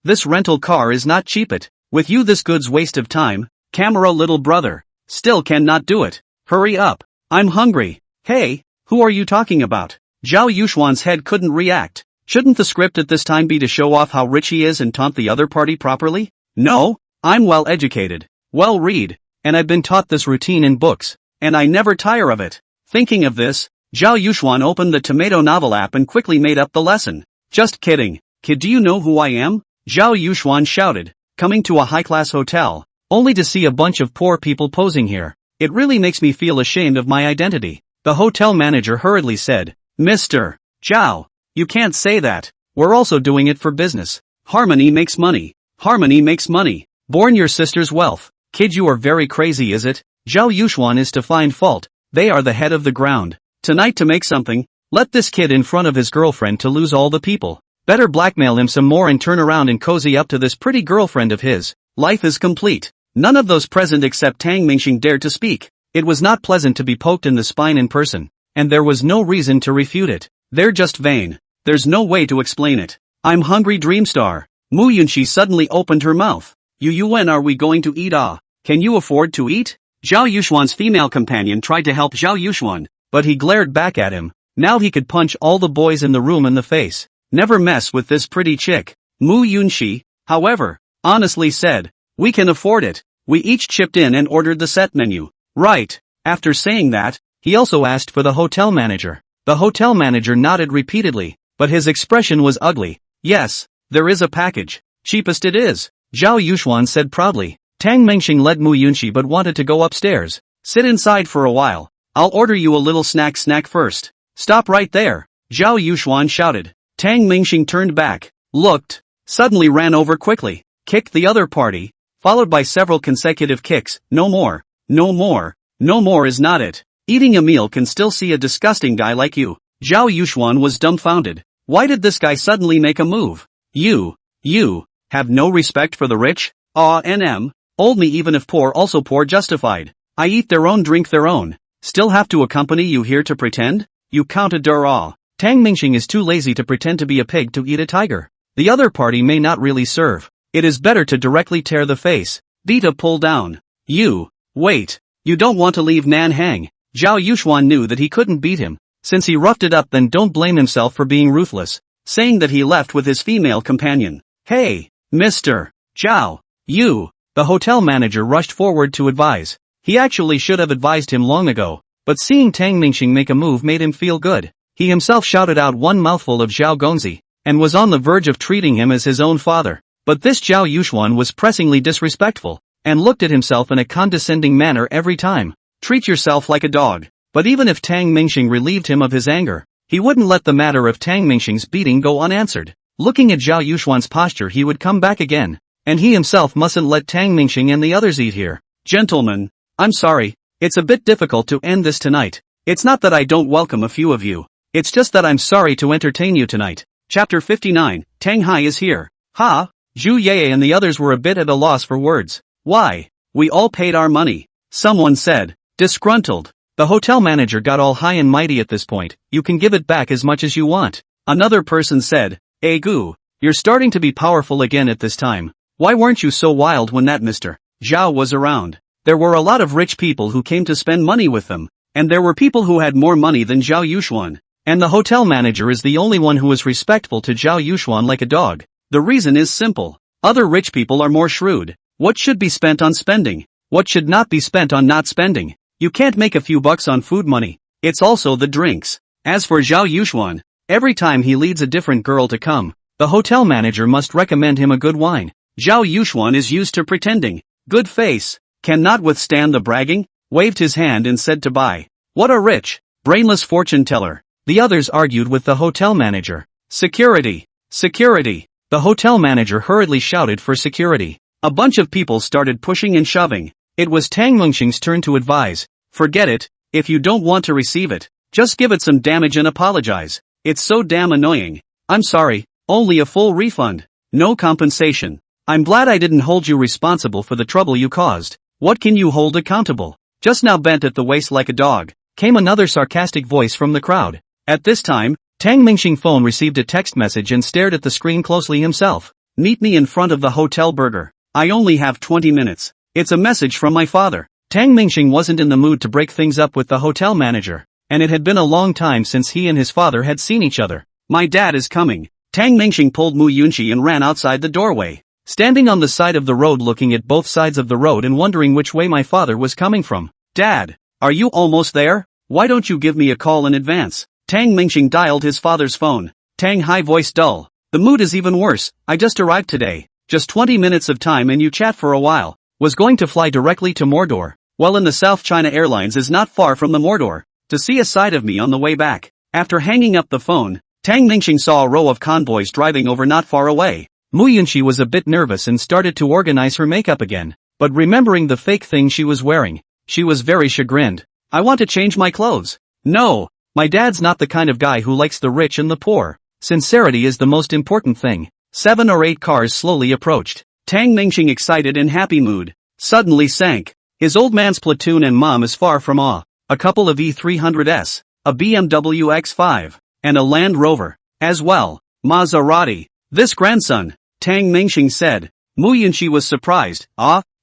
this rental car is not cheap it. With you this good's waste of time, camera little brother. Still cannot do it. Hurry up. I'm hungry. Hey, who are you talking about? Zhao Yuxuan's head couldn't react. Shouldn't the script at this time be to show off how rich he is and taunt the other party properly? No, I'm well educated, well read, and I've been taught this routine in books, and I never tire of it. Thinking of this, Zhao Yuxuan opened the Tomato novel app and quickly made up the lesson. Just kidding. Kid, do you know who I am? Zhao Yuxuan shouted, coming to a high-class hotel, only to see a bunch of poor people posing here. It really makes me feel ashamed of my identity. The hotel manager hurriedly said, Mr. Zhao, you can't say that. We're also doing it for business. Harmony makes money. Harmony makes money. Born your sister's wealth. Kid, you are very crazy, is it? Zhao Yuxuan is to find fault. They are the head of the ground. Tonight to make something, let this kid in front of his girlfriend to lose all the people. Better blackmail him some more and turn around and cozy up to this pretty girlfriend of his. Life is complete. None of those present except Tang Mingxing dared to speak. It was not pleasant to be poked in the spine in person, and there was no reason to refute it. They're just vain. There's no way to explain it. I'm hungry, Dreamstar. Mu Yunqi suddenly opened her mouth. When are we going to eat? Can you afford to eat? Zhao Yuxuan's female companion tried to help Zhao Yuxuan, but he glared back at him. Now he could punch all the boys in the room in the face. Never mess with this pretty chick. Mu Yunqi, however, honestly said, we can afford it. We each chipped in and ordered the set menu. Right. After saying that, He also asked for the hotel manager. The hotel manager nodded repeatedly, but his expression was ugly. Yes, there is a package. Cheapest it is, Zhao Yuxuan said proudly. Tang Mengxing led Mu Yunqi but wanted to go upstairs. Sit inside for a while. I'll order you a little snack first. Stop right there, Zhao Yuxuan shouted. Tang Mengxing turned back, looked, suddenly ran over quickly, kicked the other party, followed by several consecutive kicks. No more, no more, no more is not it. Eating a meal can still see a disgusting guy like you. Zhao Yuxuan was dumbfounded. Why did this guy suddenly make a move? You have no respect for the rich? Old me even if poor also poor justified. I eat their own drink their own. Still have to accompany you here to pretend? You counter-dura. Tang Mingxing is too lazy to pretend to be a pig to eat a tiger. The other party may not really serve. It is better to directly tear the face. Dita pull down. Wait. You don't want to leave Nan hang. Zhao Yuxuan knew that he couldn't beat him. Since he roughed it up, then don't blame himself for being ruthless. Saying that he left with his female companion. Hey, Mr. Zhao. The hotel manager rushed forward to advise. He actually should have advised him long ago, but seeing Tang Mingxing make a move made him feel good. He himself shouted out one mouthful of Zhao Gongzi, and was on the verge of treating him as his own father. But this Zhao Yuxuan was pressingly disrespectful, and looked at himself in a condescending manner every time. Treat yourself like a dog. But even if Tang Mingxing relieved him of his anger, he wouldn't let the matter of Tang Mingxing's beating go unanswered. Looking at Zhao Yuxuan's posture, he would come back again. And he himself mustn't let Tang Mingxing and the others eat here. Gentlemen, I'm sorry, it's a bit difficult to end this tonight. It's not that I don't welcome a few of you. It's just that I'm sorry to entertain you tonight. Chapter 59, Tang Hai is here. Ha! Zhu Ye and the others were a bit at a loss for words. Why? We all paid our money. Someone said. Disgruntled. The hotel manager got all high and mighty at this point. You can give it back as much as you want. Another person said. Gu, you're starting to be powerful again at this time. Why weren't you so wild when that Mr. Zhao was around? There were a lot of rich people who came to spend money with them, and there were people who had more money than Zhao Yuxuan. And the hotel manager is the only one who is respectful to Zhao Yuxuan like a dog. The reason is simple. Other rich people are more shrewd. What should be spent on spending? What should not be spent on not spending? You can't make a few bucks on food money. It's also the drinks. As for Zhao Yuxuan, every time he leads a different girl to come, the hotel manager must recommend him a good wine. Zhao Yuxuan is used to pretending. Good face. Cannot withstand the bragging. Waved his hand and said to buy. What a rich, brainless fortune teller. The others argued with the hotel manager. Security. Security. The hotel manager hurriedly shouted for security. A bunch of people started pushing and shoving. It was Tang Mengxing's turn to advise. Forget it. If you don't want to receive it, just give it some damage and apologize. It's so damn annoying. I'm sorry. Only a full refund. No compensation. I'm glad I didn't hold you responsible for the trouble you caused. What can you hold accountable? Just now bent at the waist like a dog, came another sarcastic voice from the crowd. At this time, Tang Mingxing phone received a text message and stared at the screen closely himself. Meet me in front of the hotel burger. I only have 20 minutes. It's a message from my father. Tang Mingxing wasn't in the mood to break things up with the hotel manager, and it had been a long time since he and his father had seen each other. My dad is coming. Tang Mingxing pulled Mu Yunqi and ran outside the doorway. Standing on the side of the road looking at both sides of the road and wondering which way my father was coming from. Dad, are you almost there? Why don't you give me a call in advance? Tang Mingxing dialed his father's phone. Tang Hai voice dull. The mood is even worse. I just arrived today. Just 20 minutes of time and you chat for a while. Was going to fly directly to Mordor. Well, in the South China Airlines is not far from the Mordor. To see a side of me on the way back. After hanging up the phone, Tang Mingxing saw a row of convoys driving over not far away. Mu Yunqi was a bit nervous and started to organize her makeup again. But remembering the fake thing she was wearing, she was very chagrined. I want to change my clothes. No, my dad's not the kind of guy who likes the rich and the poor. Sincerity is the most important thing. 7 or 8 cars slowly approached. Tang Mingxing, excited and happy mood, suddenly sank. His old man's platoon and mom is far from awe. A couple of E300s, a BMW X5, and a Land Rover, as well. Maserati. This grandson, Tang Mingxing said. Mu Yunqi was surprised.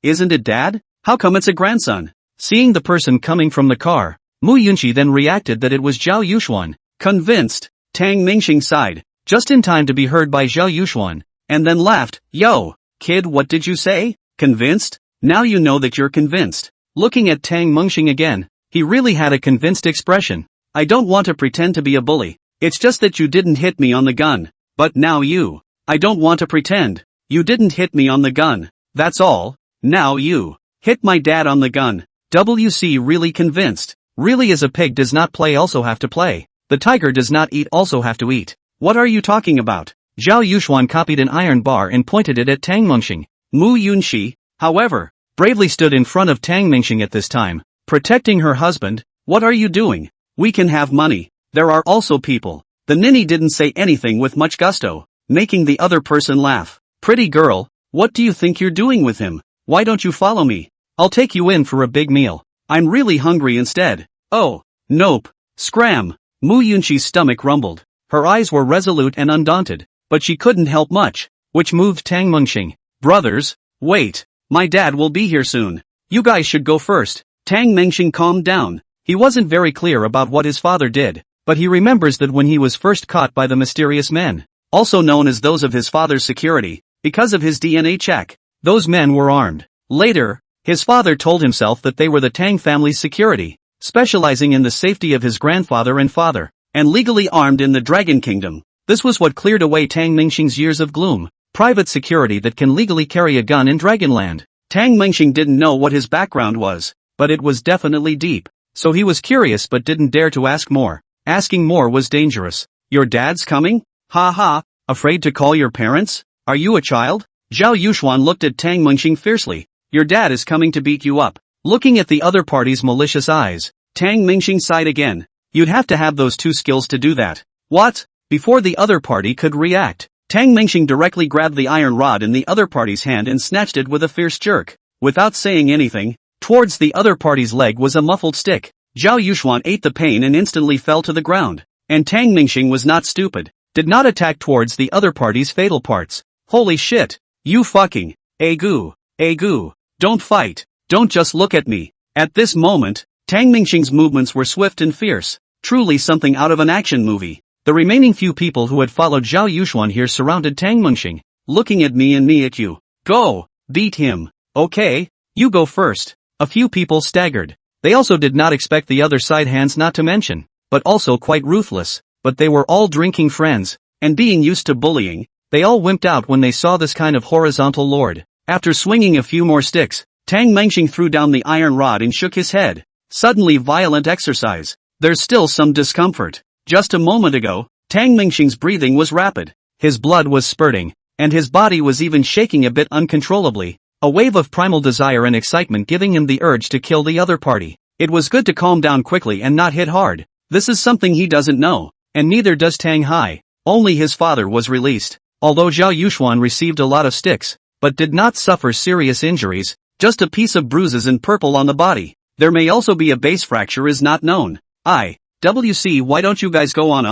Isn't it dad? How come it's a grandson? Seeing the person coming from the car, Mu Yunqi then reacted that it was Zhao Yuxuan. Convinced, Tang Mingxing sighed, just in time to be heard by Zhao Yuxuan, and then laughed. Yo, kid, what did you say? Convinced? Now you know that you're convinced. Looking at Tang Mingxing again, He really had a convinced expression. I don't want to pretend to be a bully. It's just that you didn't hit me on the gun. But now you. I don't want to pretend. You didn't hit me on the gun. That's all. Now you. Hit my dad on the gun. WC really convinced. Really, as a pig does not play also have to play. The tiger does not eat also have to eat. What are you talking about? Zhao Yuxuan copied an iron bar and pointed it at Tang Mengxing. Mu Yunxi, however, bravely stood in front of Tang Mengxing at this time, protecting her husband. What are you doing? We can have money. There are also people. The ninny didn't say anything with much gusto, making the other person laugh. Pretty girl, what do you think you're doing with him? Why don't you follow me? I'll take you in for a big meal. I'm really hungry instead. Oh, nope. Scram. Mu Yunxi's stomach rumbled. Her eyes were resolute and undaunted, but she couldn't help much, which moved Tang Mengxing. Brothers, wait. My dad will be here soon. You guys should go first. Tang Mengxing calmed down. He wasn't very clear about what his father did, but he remembers that when he was first caught by the mysterious men, also known as those of his father's security, because of his DNA check, those men were armed. Later, his father told himself that they were the Tang family's security, specializing in the safety of his grandfather and father, and legally armed in the Dragon Kingdom. This was what cleared away Tang Mengxing's years of gloom. Private security that can legally carry a gun in Dragonland. Tang Mengxing didn't know what his background was, but it was definitely deep. So he was curious but didn't dare to ask more. Asking more was dangerous. Your dad's coming? Ha ha, afraid to call your parents? Are you a child? Zhao Yuxuan looked at Tang Mengxing fiercely. Your dad is coming to beat you up. Looking at the other party's malicious eyes, Tang Mengxing sighed again. You'd have to have those two skills to do that. What? Before the other party could react, Tang Mengxing directly grabbed the iron rod in the other party's hand and snatched it with a fierce jerk. Without saying anything, towards the other party's leg was a muffled stick. Zhao Yuxuan ate the pain and instantly fell to the ground. And Tang Mengxing was not stupid. Did not attack towards the other party's fatal parts. Holy shit. You fucking. Agu. Don't fight. Don't just look at me. At this moment, Tang Mengxing's movements were swift and fierce. Truly something out of an action movie. The remaining few people who had followed Zhao Yuxuan here surrounded Tang Mengxing. Looking at me and me at you. Go. Beat him. Okay. You go first. A few people staggered. They also did not expect the other side hands not to mention, but also quite ruthless. But they were all drinking friends, and being used to bullying, they all wimped out when they saw this kind of horizontal lord. After swinging a few more sticks, Tang Mengxing threw down the iron rod and shook his head. Suddenly violent exercise. There's still some discomfort. Just a moment ago, Tang Mengxing's breathing was rapid. His blood was spurting, and his body was even shaking a bit uncontrollably. A wave of primal desire and excitement giving him the urge to kill the other party. It was good to calm down quickly and not hit hard. This is something he doesn't know, and neither does Tang Hai. Only his father was released. Although Zhao Yuxuan received a lot of sticks, but did not suffer serious injuries, just a piece of bruises and purple on the body. There may also be a base fracture is not known. WC, why don't you guys go on?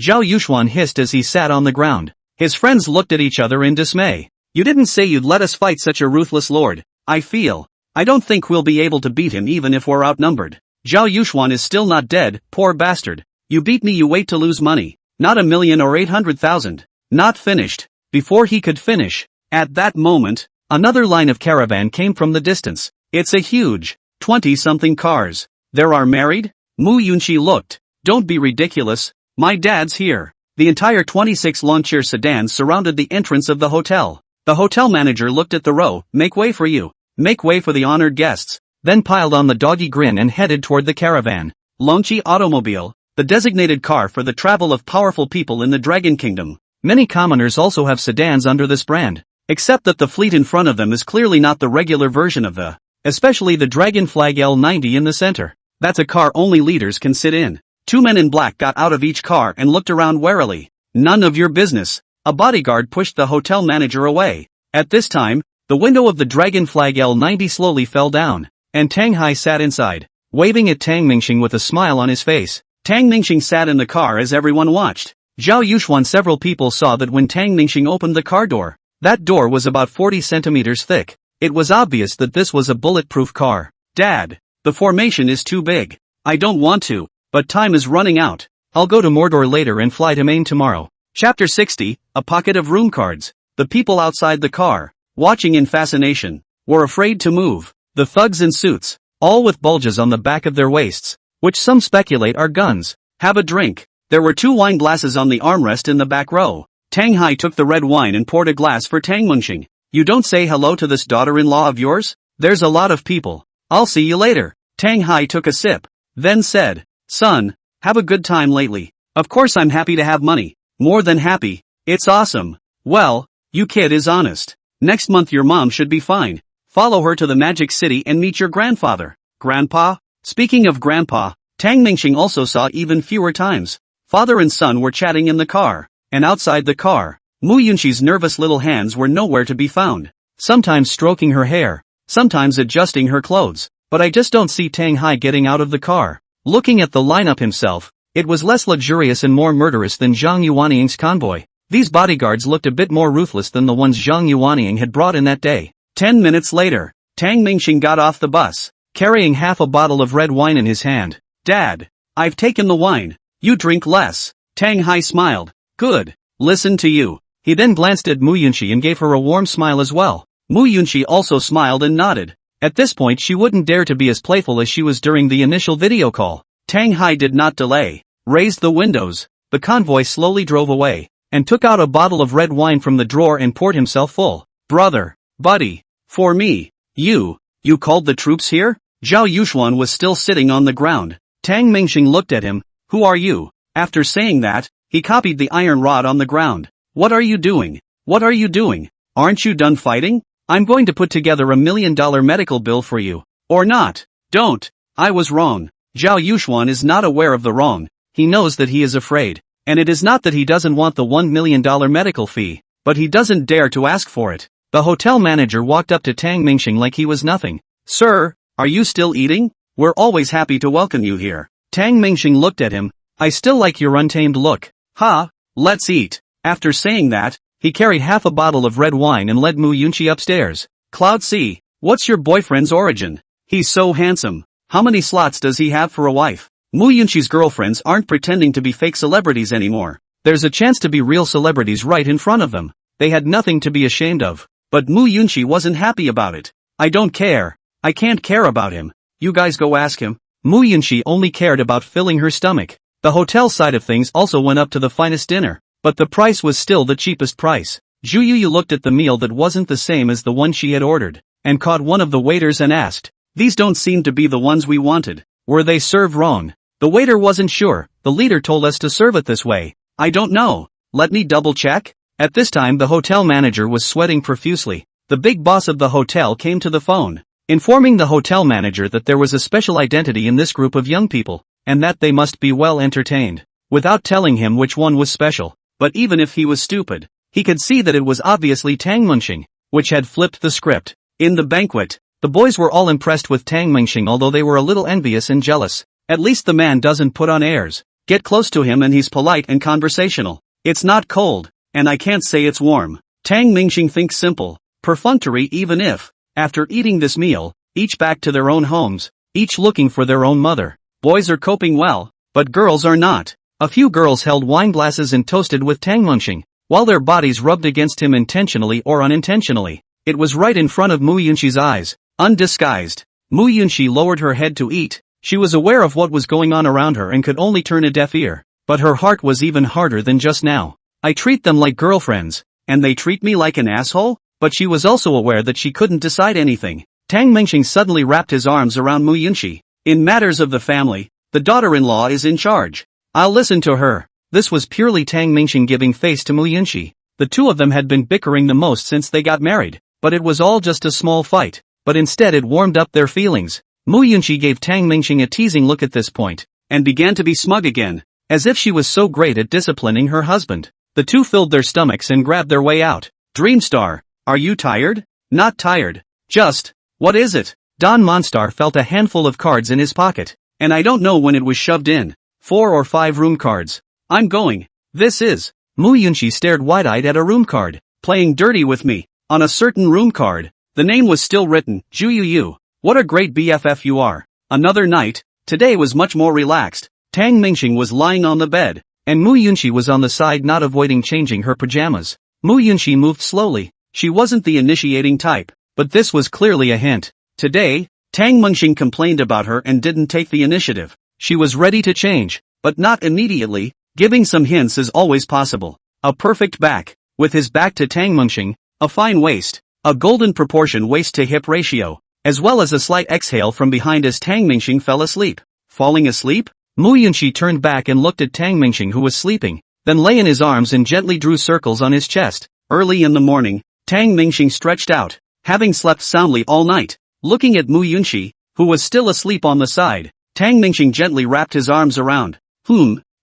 Zhao Yuxuan hissed as he sat on the ground. His friends looked at each other in dismay. You didn't say you'd let us fight such a ruthless lord. I don't think we'll be able to beat him even if we're outnumbered. Zhao Yuxuan is still not dead, poor bastard. You beat me, you wait to lose money. Not 1,000,000 or 800,000. Not finished. Before he could finish, at that moment, another line of caravan came from the distance. It's a huge, 20-something cars. There are married? Mu Yunxi looked. Don't be ridiculous. My dad's here. The entire 26 lawn-chair sedans surrounded the entrance of the hotel. The hotel manager looked at the row. Make way for you. Make way for the honored guests. Then piled on the doggy grin and headed toward the caravan. Longqi Automobile, the designated car for the travel of powerful people in the Dragon Kingdom. Many commoners also have sedans under this brand. Except that the fleet in front of them is clearly not the regular version of the, especially the Dragon Flag L90 in the center. That's a car only leaders can sit in. Two men in black got out of each car and looked around warily. None of your business. A bodyguard pushed the hotel manager away. At this time, the window of the Dragon Flag L90 slowly fell down, and Tang Hai sat inside, waving at Tang Mengxing with a smile on his face. Tang Mengxing sat in the car as everyone watched. Zhao Yuxuan, several people saw that when Tang Mengxing opened the car door. That door was about 40 centimeters thick. It was obvious that this was a bulletproof car. Dad, the formation is too big. I don't want to, but time is running out. I'll go to Mordor later and fly to Maine tomorrow. Chapter 60, A Pocket of Room Cards. The people outside the car, watching in fascination, were afraid to move. The thugs in suits, all with bulges on the back of their waists, which some speculate are guns. Have a drink. There were 2 wine glasses on the armrest in the back row. Tang Hai took the red wine and poured a glass for Tang Munxing. You don't say hello to this daughter-in-law of yours? There's a lot of people. I'll see you later. Tang Hai took a sip, then said, son, have a good time lately. Of course I'm happy to have money. More than happy. It's awesome. Well, you kid is honest. Next month your mom should be fine. Follow her to the Magic City and meet your grandfather. Grandpa? Speaking of grandpa, Tang Mingxing also saw even fewer times. Father and son were chatting in the car, and outside the car, Mu Yunxi's nervous little hands were nowhere to be found. Sometimes stroking her hair, sometimes adjusting her clothes, but I just don't see Tang Hai getting out of the car. Looking at the lineup himself, it was less luxurious and more murderous than Zhang Yuanying's convoy. These bodyguards looked a bit more ruthless than the ones Zhang Yuanying had brought in that day. 10 minutes later, Tang Mingxing got off the bus, carrying half a bottle of red wine in his hand. Dad, I've taken the wine. You drink less. Tang Hai smiled. Good. Listen to you. He then glanced at Mu Yunxi and gave her a warm smile as well. Mu Yunxi also smiled and nodded. At this point she wouldn't dare to be as playful as she was during the initial video call. Tang Hai did not delay, raised the windows, the convoy slowly drove away, and took out a bottle of red wine from the drawer and poured himself full. Brother, buddy, for me, you called the troops here? Zhao Yuxuan was still sitting on the ground. Tang Mingxing looked at him. Who are you? After saying that, he copied the iron rod on the ground. What are you doing? What are you doing? Aren't you done fighting? I'm going to put together $1 million medical bill for you. Or not. Don't. I was wrong. Zhao Yuxuan is not aware of the wrong. He knows that he is afraid. And it is not that he doesn't want the $1 million medical fee, but he doesn't dare to ask for it. The hotel manager walked up to Tang Mingxing like he was nothing. Sir, are you still eating? We're always happy to welcome you here. Tang Mingxing looked at him. I still like your untamed look. Ha, let's eat. After saying that, he carried half a bottle of red wine and led Mu Yunxi upstairs. Cloud C, what's your boyfriend's origin? He's so handsome. How many slots does he have for a wife? Mu Yunxi's girlfriends aren't pretending to be fake celebrities anymore. There's a chance to be real celebrities right in front of them. They had nothing to be ashamed of. But Mu Yunxi wasn't happy about it. I don't care. I can't care about him. You guys go ask him. Mu Yunxi only cared about filling her stomach. The hotel side of things also went up to the finest dinner, but the price was still the cheapest price. Zhu Yuyu looked at the meal that wasn't the same as the one she had ordered, and caught one of the waiters and asked, these don't seem to be the ones we wanted. Were they served wrong? The waiter wasn't sure. The leader told us to serve it this way. I don't know. Let me double check. At this time the hotel manager was sweating profusely. The big boss of the hotel came to the phone, informing the hotel manager that there was a special identity in this group of young people, and that they must be well entertained, without telling him which one was special. But even if he was stupid, he could see that it was obviously Tang Mingxing, which had flipped the script. In the banquet, the boys were all impressed with Tang Mingxing, although they were a little envious and jealous. At least the man doesn't put on airs. Get close to him and he's polite and conversational. It's not cold, and I can't say it's warm. Tang Mingxing thinks simple, perfunctory, even if, after eating this meal, each back to their own homes, each looking for their own mother. Boys are coping well, but girls are not. A few girls held wine glasses and toasted with Tang Mingxing, while their bodies rubbed against him intentionally or unintentionally. It was right in front of Mu Yunxi's eyes, undisguised. Mu Yunxi lowered her head to eat. She was aware of what was going on around her and could only turn a deaf ear. But her heart was even harder than just now. I treat them like girlfriends, and they treat me like an asshole? But she was also aware that she couldn't decide anything. Tang Mingxing suddenly wrapped his arms around Mu Yunxi. In matters of the family, the daughter-in-law is in charge. I'll listen to her. This was purely Tang Mingxing giving face to Mu Yunxi. The two of them had been bickering the most since they got married, but it was all just a small fight. But instead it warmed up their feelings. Mu Yunxi gave Tang Mingxing a teasing look at this point, and began to be smug again, as if she was so great at disciplining her husband. The two filled their stomachs and grabbed their way out. Dreamstar, are you tired? Not tired. Just, what is it? Don Monstar felt a handful of cards in his pocket, and I don't know when it was shoved in. 4 or 5 room cards. I'm going. This is. Mu Yunxi stared wide-eyed at a room card. Playing dirty with me. On a certain room card, the name was still written, Zhu Yuyu. What a great BFF you are. Another night. Today was much more relaxed. Tang Mingxing was lying on the bed, and Mu Yunxi was on the side, not avoiding changing her pajamas. Mu Yunxi moved slowly. She wasn't the initiating type, but this was clearly a hint. Today, Tang Mengxing complained about her and didn't take the initiative. She was ready to change, but not immediately. Giving some hints is always possible. A perfect back, with his back to Tang Mengxing, a fine waist, a golden proportion waist-to-hip ratio, as well as a slight exhale from behind as Tang Mengxing fell asleep. Falling asleep? Mu Yunxi turned back and looked at Tang Mengxing, who was sleeping, then lay in his arms and gently drew circles on his chest. Early in the morning, Tang Mengxing stretched out, having slept soundly all night. Looking at Mu Yunxi, who was still asleep on the side, Tang Mengxing gently wrapped his arms around.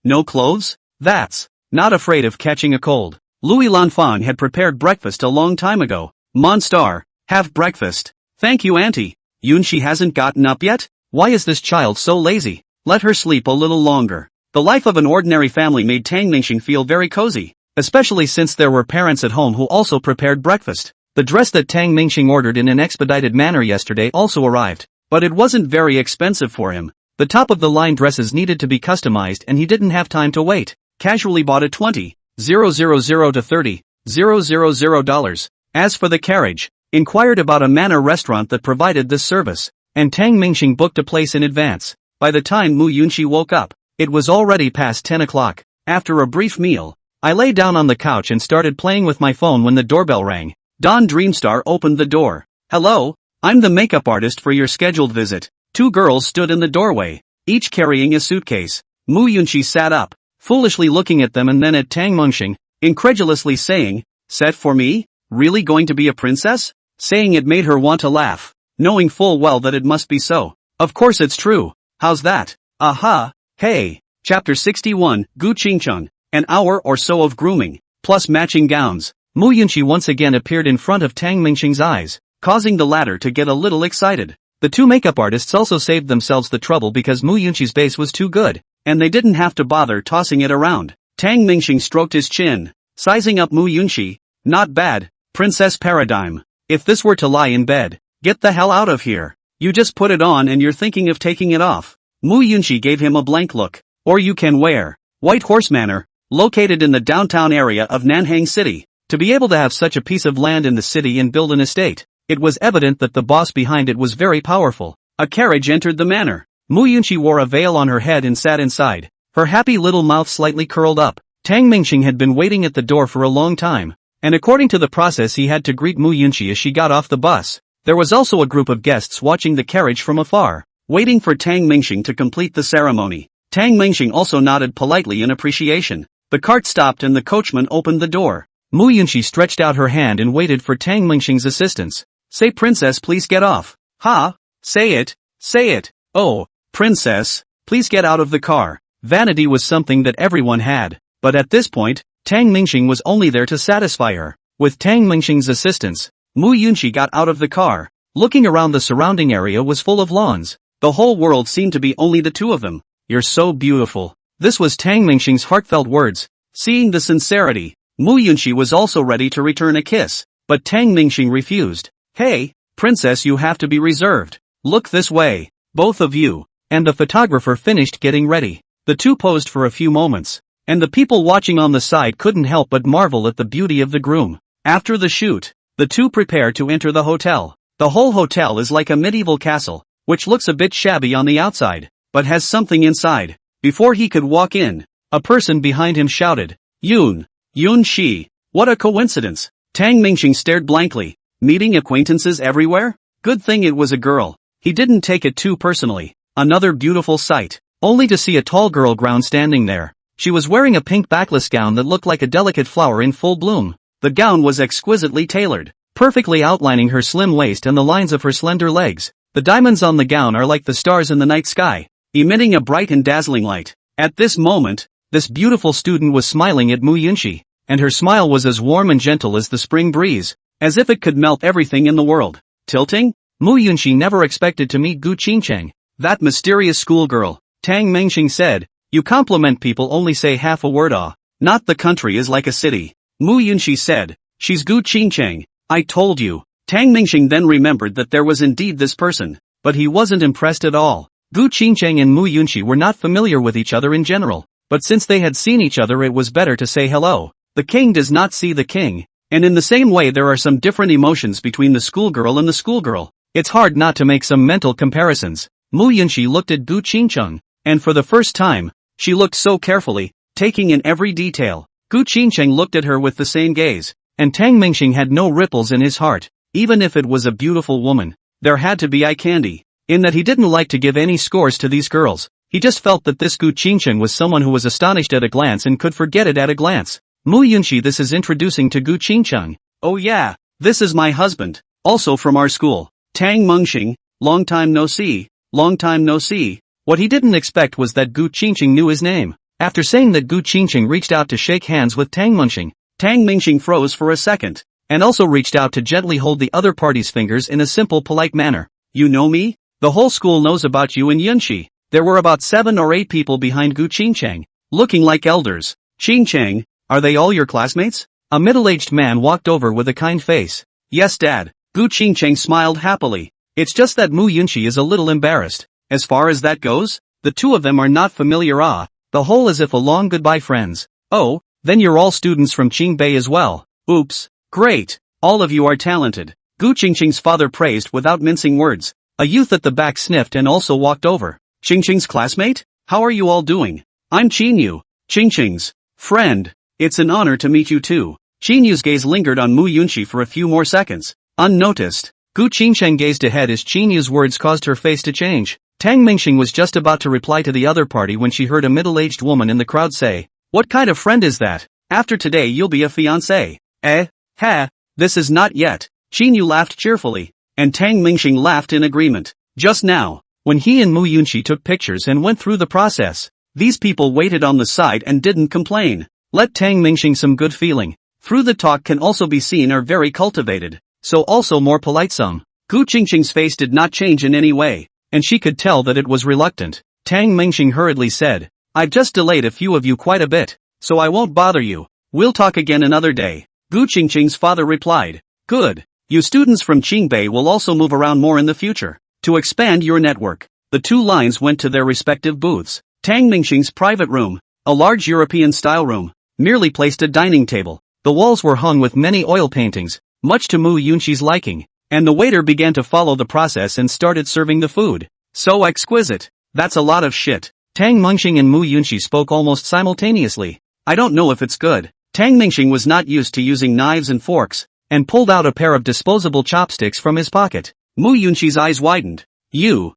No clothes? That's not afraid of catching a cold. Louis Lanfang had prepared breakfast a long time ago. Monstar, have breakfast. Thank you, Auntie. Yunxi hasn't gotten up yet? Why is this child so lazy? Let her sleep a little longer. The life of an ordinary family made Tang Mengxing feel very cozy, especially since there were parents at home who also prepared breakfast. The dress that Tang Mengxing ordered in an expedited manner yesterday also arrived, but it wasn't very expensive for him. The top-of-the-line dresses needed to be customized and he didn't have time to wait. Casually bought a $20,000 to $30,000. As for the carriage, inquired about a manor restaurant that provided this service, and Tang Mengxing booked a place in advance. By the time Mu Yunxi woke up, it was already past 10 o'clock. After a brief meal, I lay down on the couch and started playing with my phone when the doorbell rang. Don Dreamstar opened the door. Hello, I'm the makeup artist for your scheduled visit. Two girls stood in the doorway, each carrying a suitcase. Mu Yunxi sat up, foolishly looking at them and then at Tang Mengxing, incredulously saying, "Set for me? Really going to be a princess?" Saying it made her want to laugh, knowing full well that it must be so. Of course it's true. How's that? Aha, hey. Chapter 61, Gu Qingcheng, an hour or so of grooming, plus matching gowns. Mu Yunxi once again appeared in front of Tang Mengxing's eyes, causing the latter to get a little excited. The two makeup artists also saved themselves the trouble because Mu Yunxi's base was too good, and they didn't have to bother tossing it around. Tang Mengxing stroked his chin, sizing up Mu Yunxi. Not bad, princess paradigm. If this were to lie in bed, get the hell out of here. You just put it on and you're thinking of taking it off. Mu Yunxi gave him a blank look. Or you can wear White Horse Manor, located in the downtown area of Nanhang City. To be able to have such a piece of land in the city and build an estate, it was evident that the boss behind it was very powerful. A carriage entered the manor. Mu Yunxi wore a veil on her head and sat inside, her happy little mouth slightly curled up. Tang Mengxing had been waiting at the door for a long time, and according to the process he had to greet Mu Yunxi as she got off the bus. There was also a group of guests watching the carriage from afar, waiting for Tang Mengxing to complete the ceremony. Tang Mengxing also nodded politely in appreciation. The cart stopped and the coachman opened the door. Mu Yunxi stretched out her hand and waited for Tang Mengxing's assistance. Say princess, please get off. Ha? Say it. Say it. Oh, princess, please get out of the car. Vanity was something that everyone had, but at this point, Tang Mengxing was only there to satisfy her. With Tang Mengxing's assistance, Mu Yunxi got out of the car. Looking around, the surrounding area was full of lawns. The whole world seemed to be only the two of them. You're so beautiful. This was Tang Mengxing's heartfelt words. Seeing the sincerity, Mu Yunxi was also ready to return a kiss, but Tang Mengxing refused. Hey, princess, you have to be reserved. Look this way, both of you. And the photographer finished getting ready. The two posed for a few moments, and the people watching on the side couldn't help but marvel at the beauty of the groom. After the shoot, the two prepared to enter the hotel. The whole hotel is like a medieval castle, which looks a bit shabby on the outside, but has something inside. Before he could walk in, a person behind him shouted, Yun Shi. What a coincidence. Tang Mengxing stared blankly. Meeting acquaintances everywhere? Good thing it was a girl. He didn't take it too personally. Another beautiful sight. Only to see a tall girl ground standing there. She was wearing a pink backless gown that looked like a delicate flower in full bloom. The gown was exquisitely tailored, perfectly outlining her slim waist and the lines of her slender legs. The diamonds on the gown are like the stars in the night sky, emitting a bright and dazzling light. At this moment, this beautiful student was smiling at Mu Yunxi, and her smile was as warm and gentle as the spring breeze, as if it could melt everything in the world. Tilting? Mu Yunxi never expected to meet Gu Qingcheng, that mysterious schoolgirl. Tang Mengxing said, you compliment people only say half a word. Not the country is like a city. Mu Yunxi said, she's Gu Qingcheng, I told you. Tang Mengxing then remembered that there was indeed this person, but he wasn't impressed at all. Gu Qingcheng and Mu Yunxi were not familiar with each other in general, but since they had seen each other it was better to say hello. The king does not see the king, and in the same way there are some different emotions between the schoolgirl and the schoolgirl. It's hard not to make some mental comparisons. Mu Yunxi looked at Gu Qingcheng, and for the first time, she looked so carefully, taking in every detail. Gu Qingcheng looked at her with the same gaze, and Tang Mingxing had no ripples in his heart. Even if it was a beautiful woman, there had to be eye candy, in that he didn't like to give any scores to these girls. He just felt that this Gu Qingcheng was someone who was astonished at a glance and could forget it at a glance. Mu Yunxi, this is introducing to Gu Qingcheng. Oh yeah, this is my husband, also from our school. Tang Mingxing, long time no see, long time no see. What he didn't expect was that Gu Qingcheng knew his name. After saying that, Gu Qingcheng reached out to shake hands with Tang Mingxing. Tang Mingxing froze for a second, and also reached out to gently hold the other party's fingers in a simple, polite manner. You know me? The whole school knows about you and Yunxi. There were about 7 or 8 people behind Gu Qingcheng, looking like elders. Qingcheng, are they all your classmates? A middle-aged man walked over with a kind face. Yes, Dad. Gu Qingcheng smiled happily. It's just that Mu Yunxi is a little embarrassed. As far as that goes, the two of them are not familiar. The whole as if a long goodbye, friends. Oh, then you're all students from Qingbei as well. Oops. Great. All of you are talented. Gu Qingcheng's father praised without mincing words. A youth at the back sniffed and also walked over. Qingcheng's classmate? How are you all doing? I'm Qinyu, Qingcheng's friend. It's an honor to meet you too. Qinyu's gaze lingered on Mu Yunxi for a few more seconds. Unnoticed, Gu Qingcheng gazed ahead as Qinyu's words caused her face to change. Tang Mingxing was just about to reply to the other party when she heard a middle-aged woman in the crowd say, "What kind of friend is that? After today you'll be a fiancé." Ha, this is not yet. Qinyu laughed cheerfully, and Tang Mingxing laughed in agreement. Just now, when he and Mu Yunxi took pictures and went through the process, these people waited on the side and didn't complain. Let Tang Mingxing some good feeling. Through the talk can also be seen are very cultivated, so also more polite some. Gu Qingcheng's face did not change in any way, and she could tell that it was reluctant. Tang Mingxing hurriedly said, "I've just delayed a few of you quite a bit, so I won't bother you. We'll talk again another day." Gu Qingcheng's father replied, "Good. You students from Qingbei will also move around more in the future. To expand your network." The two lines went to their respective booths. Tang Mingxing's private room, a large European-style room, merely placed a dining table. The walls were hung with many oil paintings, much to Mu Yunxi's liking, and the waiter began to follow the process and started serving the food. So exquisite. That's a lot of shit. Tang Mingxing and Mu Yunxi spoke almost simultaneously. I don't know if it's good. Tang Mingxing was not used to using knives and forks, and pulled out a pair of disposable chopsticks from his pocket. Mu Yunxi's eyes widened. You.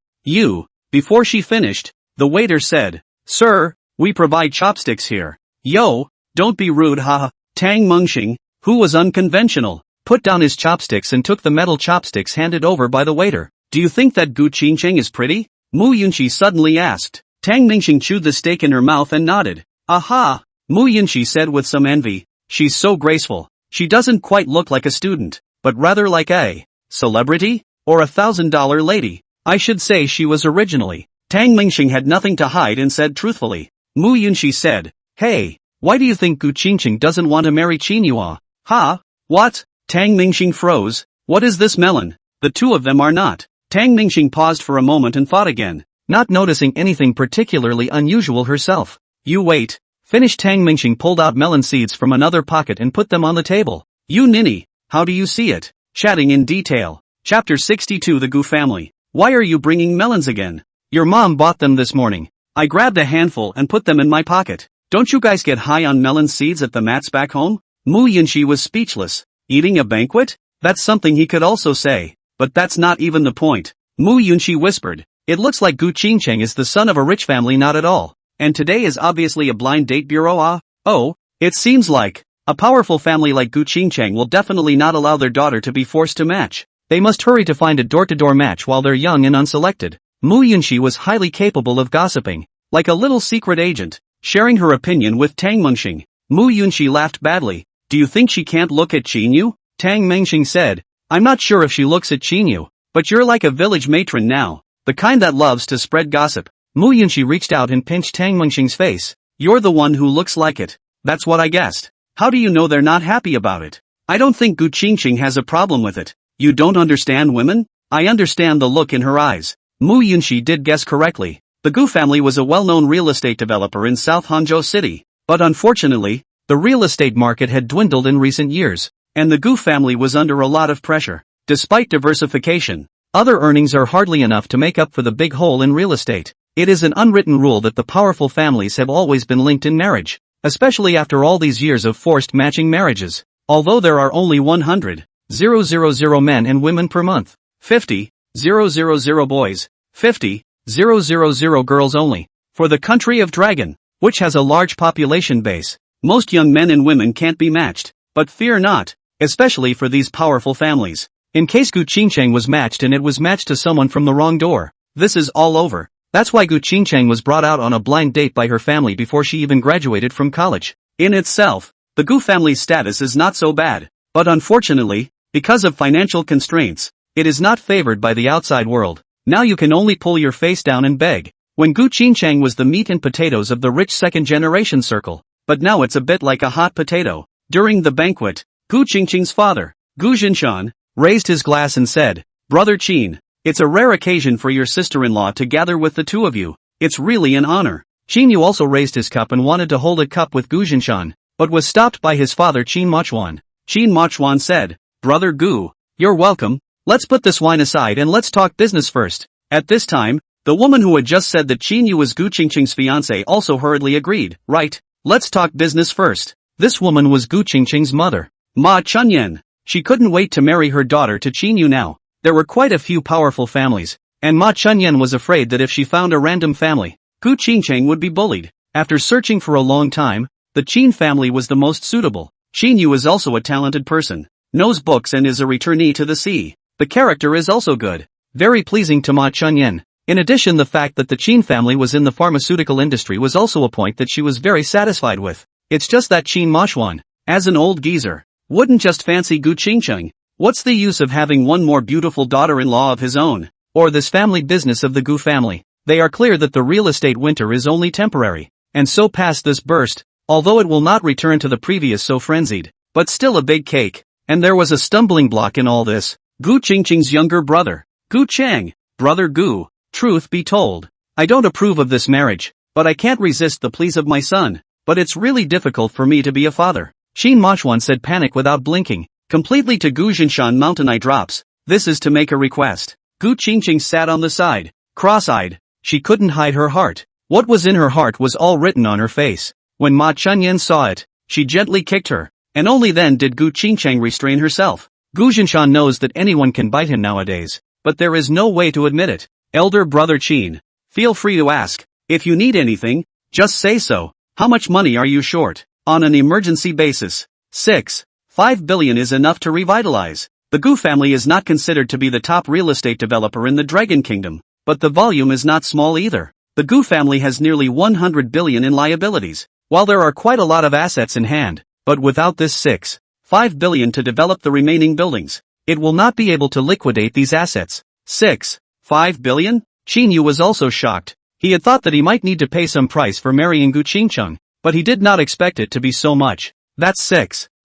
Before she finished, the waiter said, "Sir, we provide chopsticks here." Yo, don't be rude, haha. Tang Mingxing, who was unconventional, put down his chopsticks and took the metal chopsticks handed over by the waiter. Do you think that Gu Qingcheng is pretty? Mu Yunxi suddenly asked. Tang Mingxing chewed the steak in her mouth and nodded. Aha! Mu Yunxi said with some envy. She's so graceful. She doesn't quite look like a student, but rather like a celebrity? Or $1,000 lady. I should say she was originally. Tang Mingxing had nothing to hide and said truthfully. Mu Yunxi said, "Hey, why do you think Gu Qingcheng doesn't want to marry Qinyu? Ha? What?" Tang Mingxing froze. What is this melon? The two of them are not. Tang Mingxing paused for a moment and thought again, not noticing anything particularly unusual herself. You wait. Finished. Tang Mingxing pulled out melon seeds from another pocket and put them on the table. You ninny, how do you see it? Chatting in detail. Chapter 62. The Gu family. Why are you bringing melons again? Your mom bought them this morning. I grabbed a handful and put them in my pocket. Don't you guys get high on melon seeds at the mats back home? Mu Yunxi was speechless. Eating a banquet? That's something he could also say. But that's not even the point. Mu Yunxi whispered. It looks like Gu Qingcheng is the son of a rich family. Not at all. And today is obviously a blind date bureau. Oh, it seems like. A powerful family like Gu Qingcheng will definitely not allow their daughter to be forced to match. They must hurry to find a door-to-door match while they're young and unselected. Mu Yunxi was highly capable of gossiping, like a little secret agent, sharing her opinion with Tang Mingxing. Mu Yunxi laughed badly. Do you think she can't look at Qinyu? Tang Mingxing said. I'm not sure if she looks at Qinyu, but you're like a village matron now, the kind that loves to spread gossip. Mu Yunxi reached out and pinched Tang Mingxing's face. You're the one who looks like it. That's what I guessed. How do you know they're not happy about it? I don't think Gu Qingcheng has a problem with it. You don't understand women? I understand the look in her eyes. Mu Yunxi did guess correctly. The Gu family was a well-known real estate developer in South Hangzhou City. But unfortunately, the real estate market had dwindled in recent years, and the Gu family was under a lot of pressure. Despite diversification, Other earnings are hardly enough to make up for the big hole in real estate. It is an unwritten rule that the powerful families have always been linked in marriage, especially after all these years of forced matching marriages. Although there are only 100,000 men and women per month, 50,000 boys, 50,000 girls only. For the country of Dragon, which has a large population base, most young men and women can't be matched. But fear not, especially for these powerful families. In case Gu Qingcheng was matched and it was matched to someone from the wrong door, this is all over. That's why Gu Qingcheng was brought out on a blind date by her family before she even graduated from college. In itself, the Gu family's status is not so bad, but unfortunately, because of financial constraints, it is not favored by the outside world. Now you can only pull your face down and beg. When Gu Qingcheng was the meat and potatoes of the rich second-generation circle, but now it's a bit like a hot potato. During the banquet, Gu Qingcheng's father, Gu Jinshan, raised his glass and said, "Brother Qin, it's a rare occasion for your sister-in-law to gather with the two of you. It's really an honor." Qin Yu also raised his cup and wanted to hold a cup with Gu Jinshan, but was stopped by his father Qin Mochuan. Qin Mochuan said, "Brother Gu, you're welcome. Let's put this wine aside and let's talk business first." At this time, the woman who had just said that Qin Yu was Gu Qingcheng's fiancé also hurriedly agreed. "Right, let's talk business first." This woman was Gu Qingcheng's mother, Ma Chunyan. She couldn't wait to marry her daughter to Qin Yu now. There were quite a few powerful families, and Ma Chunyan was afraid that if she found a random family, Gu Qingcheng would be bullied. After searching for a long time, the Qin family was the most suitable. Qin Yu is also a talented person, knows books and is a returnee to the sea. The character is also good, very pleasing to Ma Chunyan. In addition, the fact that the Qin family was in the pharmaceutical industry was also a point that she was very satisfied with. It's just that Qin Mochuan, as an old geezer, wouldn't just fancy Gu Qingcheng. What's the use of having one more beautiful daughter-in-law of his own? Or this family business of the Gu family? They are clear that the real estate winter is only temporary, and so past this burst, although it will not return to the previous so frenzied, but still a big cake. And there was a stumbling block in all this. Gu Qingcheng's younger brother, Gu Cheng. Brother Gu, truth be told, I don't approve of this marriage, but I can't resist the pleas of my son. But it's really difficult for me to be a father. Qin Mochuan said, panic without blinking. Completely to Gu Jinshan, mountain eye drops. This is to make a request. Gu Qingcheng sat on the side, cross-eyed. She couldn't hide her heart. What was in her heart was all written on her face. When Ma Chunyan saw it, she gently kicked her, and only then did Gu Qingcheng restrain herself. Gu Jinshan knows that anyone can bite him nowadays, but there is no way to admit it. Elder brother Qin, feel free to ask. If you need anything, just say so. How much money are you short? On an emergency basis. 5 billion is enough to revitalize. The Gu family is not considered to be the top real estate developer in the Dragon Kingdom, but the volume is not small either. The Gu family has nearly 100 billion in liabilities, while there are quite a lot of assets in hand, but without this 5 billion to develop the remaining buildings, it will not be able to liquidate these assets. 5 billion? Qin Yu was also shocked. He had thought that he might need to pay some price for marrying Gu Qingcheng, but he did not expect it to be so much. That's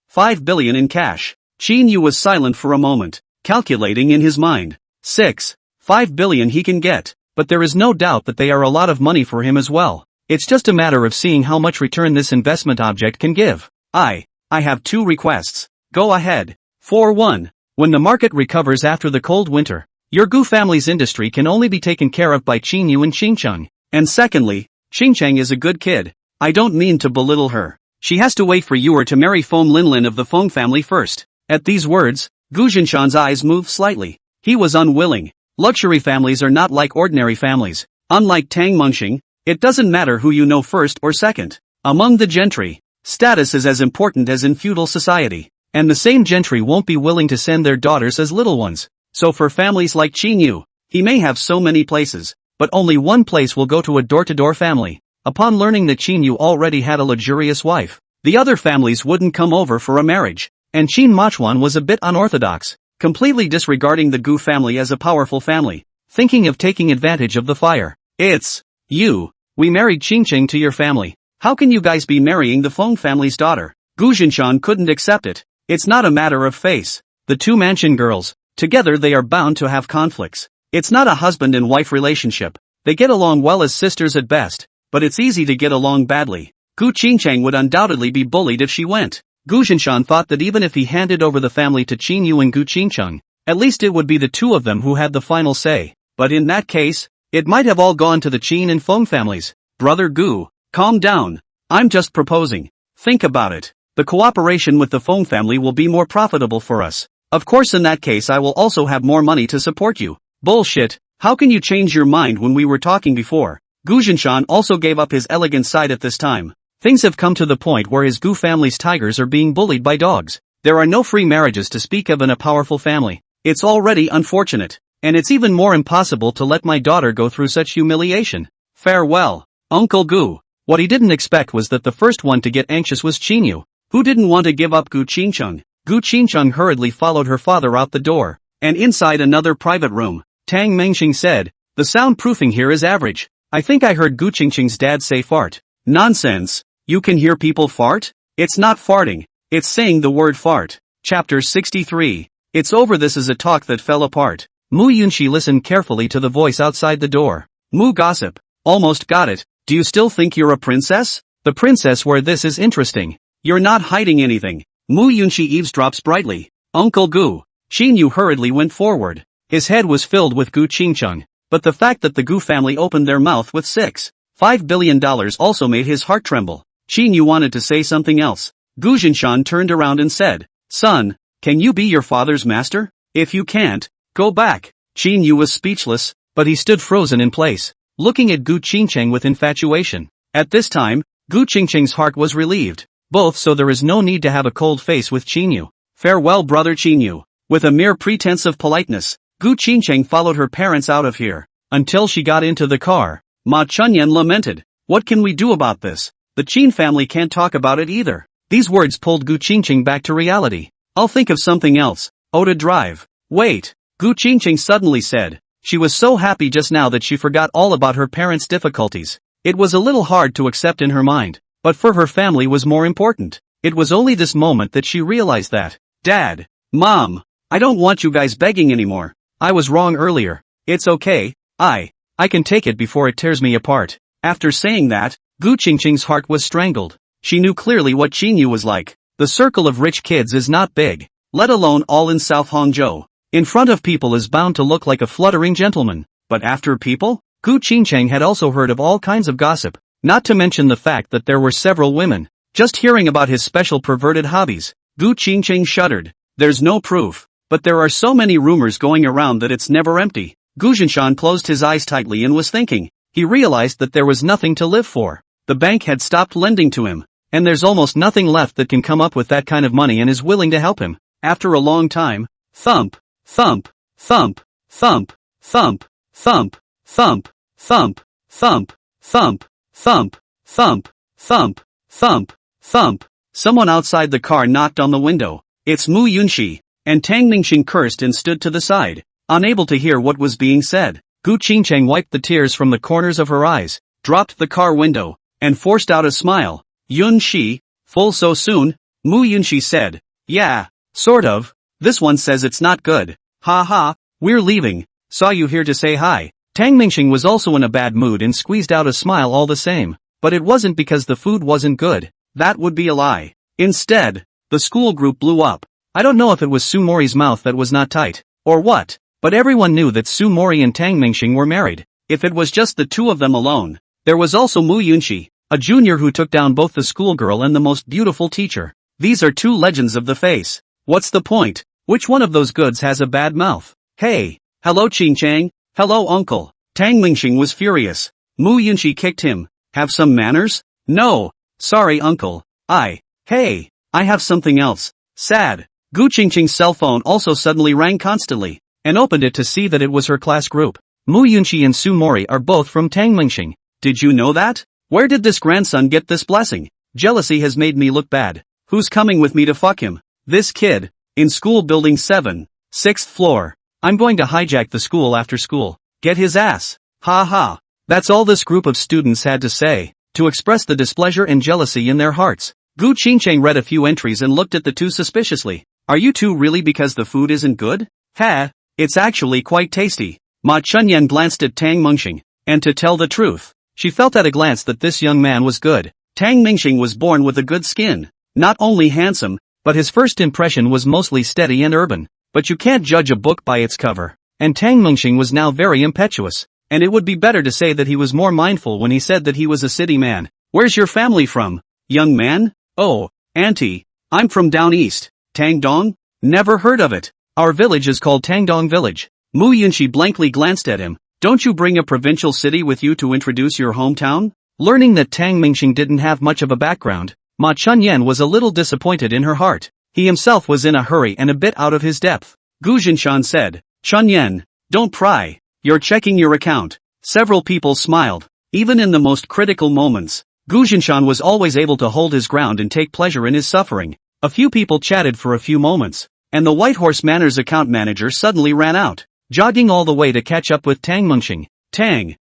5 billion in cash. Qin Yu was silent for a moment, calculating in his mind. 5 billion he can get, but there is no doubt that they are a lot of money for him as well. It's just a matter of seeing how much return this investment object can give. I have two requests. Go ahead. For one, when the market recovers after the cold winter, your Gu family's industry can only be taken care of by Qin Yu and Qingcheng. And secondly, Qingcheng is a good kid. I don't mean to belittle her. She has to wait for you to marry Feng Linlin of the Feng family first. At these words, Gu Jinshan's eyes moved slightly. He was unwilling. Luxury families are not like ordinary families. Unlike Tang Mengxing, it doesn't matter who you know first or second. Among the gentry, status is as important as in feudal society. And the same gentry won't be willing to send their daughters as little ones. So for families like Qin Yu, he may have so many places, but only one place will go to a door-to-door family. Upon learning that Qin Yu already had a luxurious wife, the other families wouldn't come over for a marriage. And Qin Mochuan was a bit unorthodox, completely disregarding the Gu family as a powerful family, thinking of taking advantage of the fire. It's you. We married Qingcheng to your family. How can you guys be marrying the Feng family's daughter? Gu Jinshan couldn't accept it. It's not a matter of face. The two mansion girls, together they are bound to have conflicts. It's not a husband and wife relationship. They get along well as sisters at best, but it's easy to get along badly. Gu Qingcheng would undoubtedly be bullied if she went. Gu Jinshan thought that even if he handed over the family to Qin Yu and Gu Qingcheng, At least it would be the two of them who had the final say. But in that case, it might have all gone to the Qin and Feng families. Brother Gu, calm down. I'm just proposing. Think about it. The cooperation with the Feng family will be more profitable for us. Of course, in that case I will also have more money to support you. Bullshit. How can you change your mind when we were talking before? Gu Jinshan also gave up his elegant side at this time. Things have come to the point where his Gu family's tigers are being bullied by dogs. There are no free marriages to speak of in a powerful family. It's already unfortunate. And it's even more impossible to let my daughter go through such humiliation. Farewell, Uncle Gu. What he didn't expect was that the first one to get anxious was Qinyu, who didn't want to give up Gu Qincheng. Gu Qincheng hurriedly followed her father out the door, and inside another private room, Tang Mengxing said, "The soundproofing here is average. I think I heard Gu Qingcheng's dad say fart." Nonsense. You can hear people fart? It's not farting. It's saying the word fart. Chapter 63. It's over. This is a talk that fell apart. Mu Yunxi listened carefully to the voice outside the door. Mu gossip. Almost got it. Do you still think you're a princess? The princess where this is interesting. You're not hiding anything. Mu Yunxi eavesdrops brightly. Uncle Gu. Qinyu hurriedly went forward. His head was filled with Gu Qingcheng. But the fact that the Gu family opened their mouth with $6.5 billion also made his heart tremble. Qinyu wanted to say something else. Gu Jinshan turned around and said, "Son, can you be your father's master? If you can't, go back." Qinyu was speechless, but he stood frozen in place, looking at Gu Qingcheng with infatuation. At this time, Gu Qingcheng's heart was relieved. Both, so there is no need to have a cold face with Qinyu. Farewell, brother Qinyu. With a mere pretense of politeness, Gu Qingcheng followed her parents out of here, until she got into the car. Ma Chunyan lamented, "What can we do about this? The Qin family can't talk about it either." These words pulled Gu Qingcheng back to reality. "I'll think of something else. Oh, to drive." "Wait," Gu Qingcheng suddenly said. She was so happy just now that she forgot all about her parents' difficulties. It was a little hard to accept in her mind, but for her family was more important. It was only this moment that she realized that. "Dad, Mom, I don't want you guys begging anymore. I was wrong earlier. It's okay, I can take it before it tears me apart." After saying that, Gu Qingcheng's heart was strangled. She knew clearly what Qinyu was like. The circle of rich kids is not big, let alone all in South Hangzhou. In front of people is bound to look like a fluttering gentleman, but after people? Gu Qingcheng had also heard of all kinds of gossip, not to mention the fact that there were several women. Just hearing about his special perverted hobbies, Gu Qingcheng shuddered. There's no proof, but there are so many rumors going around that it's never empty. Gu Jinshan closed his eyes tightly and was thinking. He realized that there was nothing to live for. The bank had stopped lending to him, and there's almost nothing left that can come up with that kind of money and is willing to help him. After a long time, thump, thump, thump, thump, thump, thump, thump, thump, thump, thump, thump, thump, thump, thump, thump. Someone outside the car knocked on the window. It's Mu Yunxi, and Tang Mingxing cursed and stood to the side, unable to hear what was being said. Gu Qingcheng wiped the tears from the corners of her eyes, dropped the car window, and forced out a smile. "Yunxi, full so soon?" Mu Yunxi said. "Yeah, sort of. This one says it's not good. Ha ha, we're leaving. Saw you here to say hi." Tang Mingxing was also in a bad mood and squeezed out a smile all the same. But it wasn't because the food wasn't good. That would be a lie. Instead, the school group blew up. I don't know if it was Su Mori's mouth that was not tight, or what, but everyone knew that Su Mori and Tang Mingxing were married. If it was just the two of them alone. There was also Mu Yunxi, a junior who took down both the schoolgirl and the most beautiful teacher. These are two legends of the face. What's the point? Which one of those goods has a bad mouth? Hey, hello Qingcheng, hello uncle. Tang Mingxing was furious. Mu Yunxi kicked him. Have some manners? No, sorry uncle. Hey, I have something else. Sad. Gu Qingcheng's cell phone also suddenly rang constantly, and opened it to see that it was her class group. Mu Yunxi and Su Mori are both from Tang Mingxing. Did you know that? Where did this grandson get this blessing? Jealousy has made me look bad. Who's coming with me to fuck him? This kid. In school building 7, 6th floor. I'm going to hijack the school after school. Get his ass. Ha ha. That's all this group of students had to say, to express the displeasure and jealousy in their hearts. Gu Qingcheng read a few entries and looked at the two suspiciously. Are you two really because the food isn't good? Ha, it's actually quite tasty. Ma Chunyan glanced at Tang Mingxing, and to tell the truth, she felt at a glance that this young man was good. Tang Mingxing was born with a good skin. Not only handsome, but his first impression was mostly steady and urban. but you can't judge a book by its cover. And Tang Mengxing was now very impetuous, and it would be better to say that he was more mindful when he said that he was a city man. Where's your family from, young man? Oh, auntie, I'm from down east. Tangdong? Never heard of it. Our village is called Tangdong Village. Mu Yunxi blankly glanced at him. Don't you bring a provincial city with you to introduce your hometown? Learning that Tang Mingxing didn't have much of a background, Ma Chunyan was a little disappointed in her heart. He himself was in a hurry and a bit out of his depth. Gu Jinshan said, Chunyan, don't pry. You're checking your account. Several people smiled. Even in the most critical moments, Gu Jinshan was always able to hold his ground and take pleasure in his suffering. A few people chatted for a few moments, and the White Horse Manor's account manager suddenly ran out, jogging all the way to catch up with Tang Mengxing. Tang,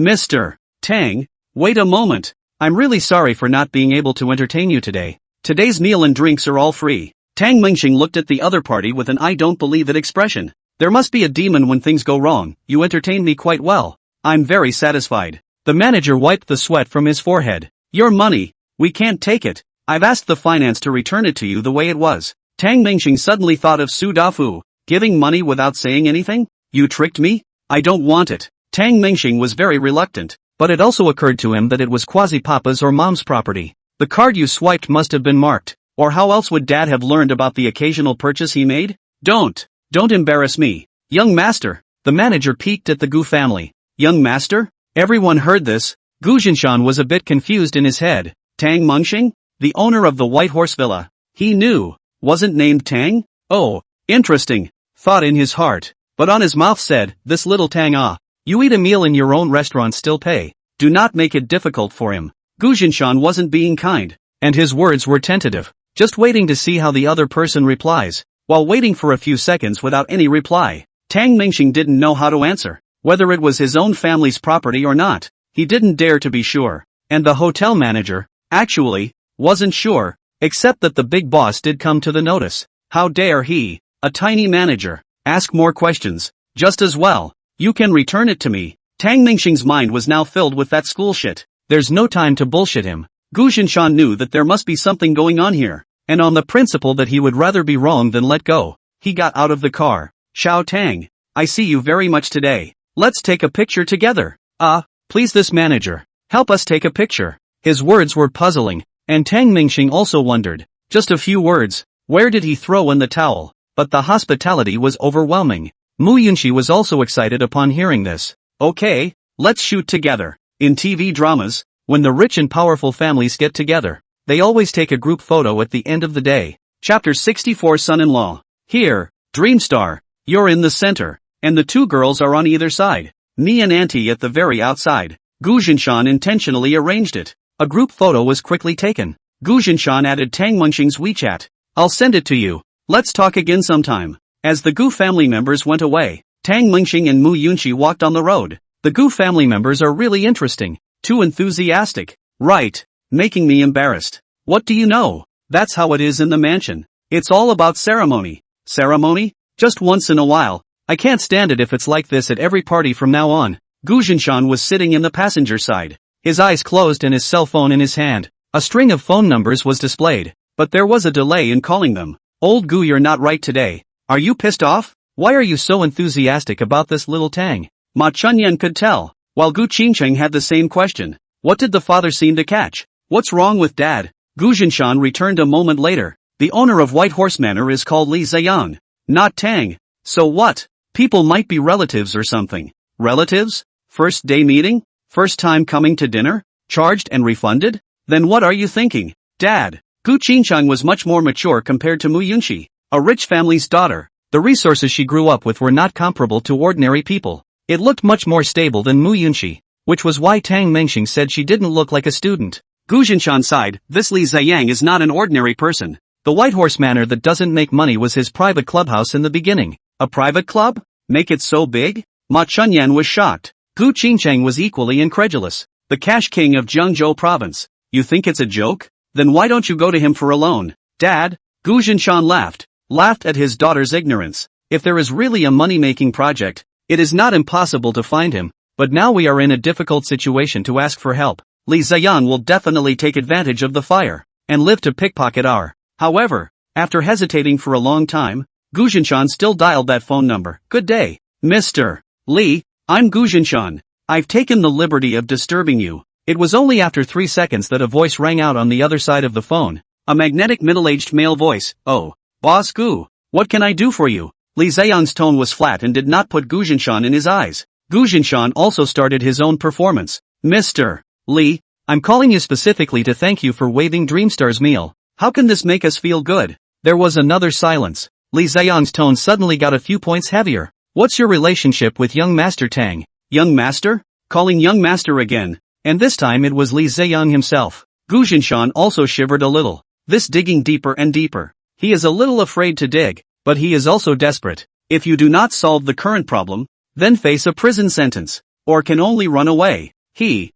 Mr. Tang, wait a moment. I'm really sorry for not being able to entertain you today. Today's meal and drinks are all free. Tang Mengxing looked at the other party with an I don't believe it expression. There must be a demon when things go wrong. You entertained me quite well. I'm very satisfied. The manager wiped the sweat from his forehead. Your money. We can't take it. I've asked the finance to return it to you the way it was. Tang Mengxing suddenly thought of Su Dafu. Giving money without saying anything? You tricked me? I don't want it. Tang Mengxing was very reluctant, but it also occurred to him that it was quasi-papa's or mom's property. The card you swiped must have been marked, or how else would dad have learned about the occasional purchase he made? Don't embarrass me. Young master. The manager peeked at the Gu family. Young master? Everyone heard this. Gu Jinshan was a bit confused in his head. Tang Mengxing? The owner of the White Horse Villa. He knew. Wasn't named Tang? Oh, interesting, thought in his heart. But on his mouth said, this little Tang you eat a meal in your own restaurant still pay. Do not make it difficult for him. Gu Jinshan wasn't being kind, and his words were tentative, just waiting to see how the other person replies. While waiting for a few seconds without any reply, Tang Mengxing didn't know how to answer, whether it was his own family's property or not. He didn't dare to be sure, and the hotel manager, actually, wasn't sure, except that the big boss did come to the notice. How dare he, a tiny manager, ask more questions? Just as well, you can return it to me. Tang Mengxing's mind was now filled with that school shit. There's no time to bullshit him. Gu Jinshan knew that there must be something going on here, and on the principle that he would rather be wrong than let go, he got out of the car. Xiao Tang, I see you very much today. Let's take a picture together. Please this manager, help us take a picture. His words were puzzling, and Tang Mengxing also wondered. Just a few words, where did he throw in the towel? But the hospitality was overwhelming. Mu Yunxi was also excited upon hearing this. Okay, let's shoot together. In TV dramas, when the rich and powerful families get together, they always take a group photo at the end of the day. Chapter 64 Son-in-law. Here, Dreamstar, you're in the center, and the two girls are on either side. Me and Auntie at the very outside. Gu Jinshan intentionally arranged it. A group photo was quickly taken. Gu Jinshan added Tang Mengxing's WeChat. I'll send it to you. Let's talk again sometime. As the Gu family members went away, Tang Mengxing and Mu Yunxi walked on the road. The Gu family members are really interesting. Too enthusiastic. Right. Making me embarrassed. What do you know? That's how it is in the mansion. It's all about ceremony. Ceremony? Just once in a while. I can't stand it if it's like this at every party from now on. Gu Jinshan was sitting in the passenger side, his eyes closed and his cell phone in his hand. A string of phone numbers was displayed, but there was a delay in calling them. Old Gu, you're not right today. Are you pissed off? Why are you so enthusiastic about this little Tang? Ma Chunyan could tell, while Gu Qingcheng had the same question. What did the father seem to catch? What's wrong with dad? Gu Jinshan returned a moment later. The owner of White Horse Manor is called Li Ziyang, not Tang. So what? People might be relatives or something. Relatives? First day meeting? First time coming to dinner? Charged and refunded? Then what are you thinking, Dad? Gu Qingcheng was much more mature compared to Mu Yunxi, a rich family's daughter. The resources she grew up with were not comparable to ordinary people. It looked much more stable than Mu Yunxi, which was why Tang Mengxing said she didn't look like a student. Gu Jinshan sighed. This Li Ziyang is not an ordinary person. The White Horse Manor that doesn't make money was his private clubhouse in the beginning. A private club? Make it so big? Ma Chunyan was shocked. Gu Qingcheng was equally incredulous. The cash king of Jiangzhou province. You think it's a joke? Then why don't you go to him for a loan? Dad? Gu Jinshan laughed at his daughter's ignorance. If there is really a money-making project, it is not impossible to find him, but now we are in a difficult situation to ask for help. Li Ziyang will definitely take advantage of the fire, and live to pickpocket our. However, after hesitating for a long time, Gu Jinshan still dialed that phone number. Good day, Mr. Lee, I'm Gu Jinshan. I've taken the liberty of disturbing you. It was only after 3 seconds that a voice rang out on the other side of the phone. A magnetic middle-aged male voice. Oh, Boss Gu, what can I do for you? Li Ziyang's tone was flat and did not put Gu Jinshan in his eyes. Gu Jinshan also started his own performance. Mr. Lee, I'm calling you specifically to thank you for waiving Dreamstar's meal. How can this make us feel good? There was another silence. Li Ziyang's tone suddenly got a few points heavier. What's your relationship with young Master Tang? Young Master? Calling young Master again. And this time it was Li Ziyang himself. Gu Jinshan also shivered a little. This digging deeper and deeper. He is a little afraid to dig, but he is also desperate. If you do not solve the current problem, then face a prison sentence, or can only run away. He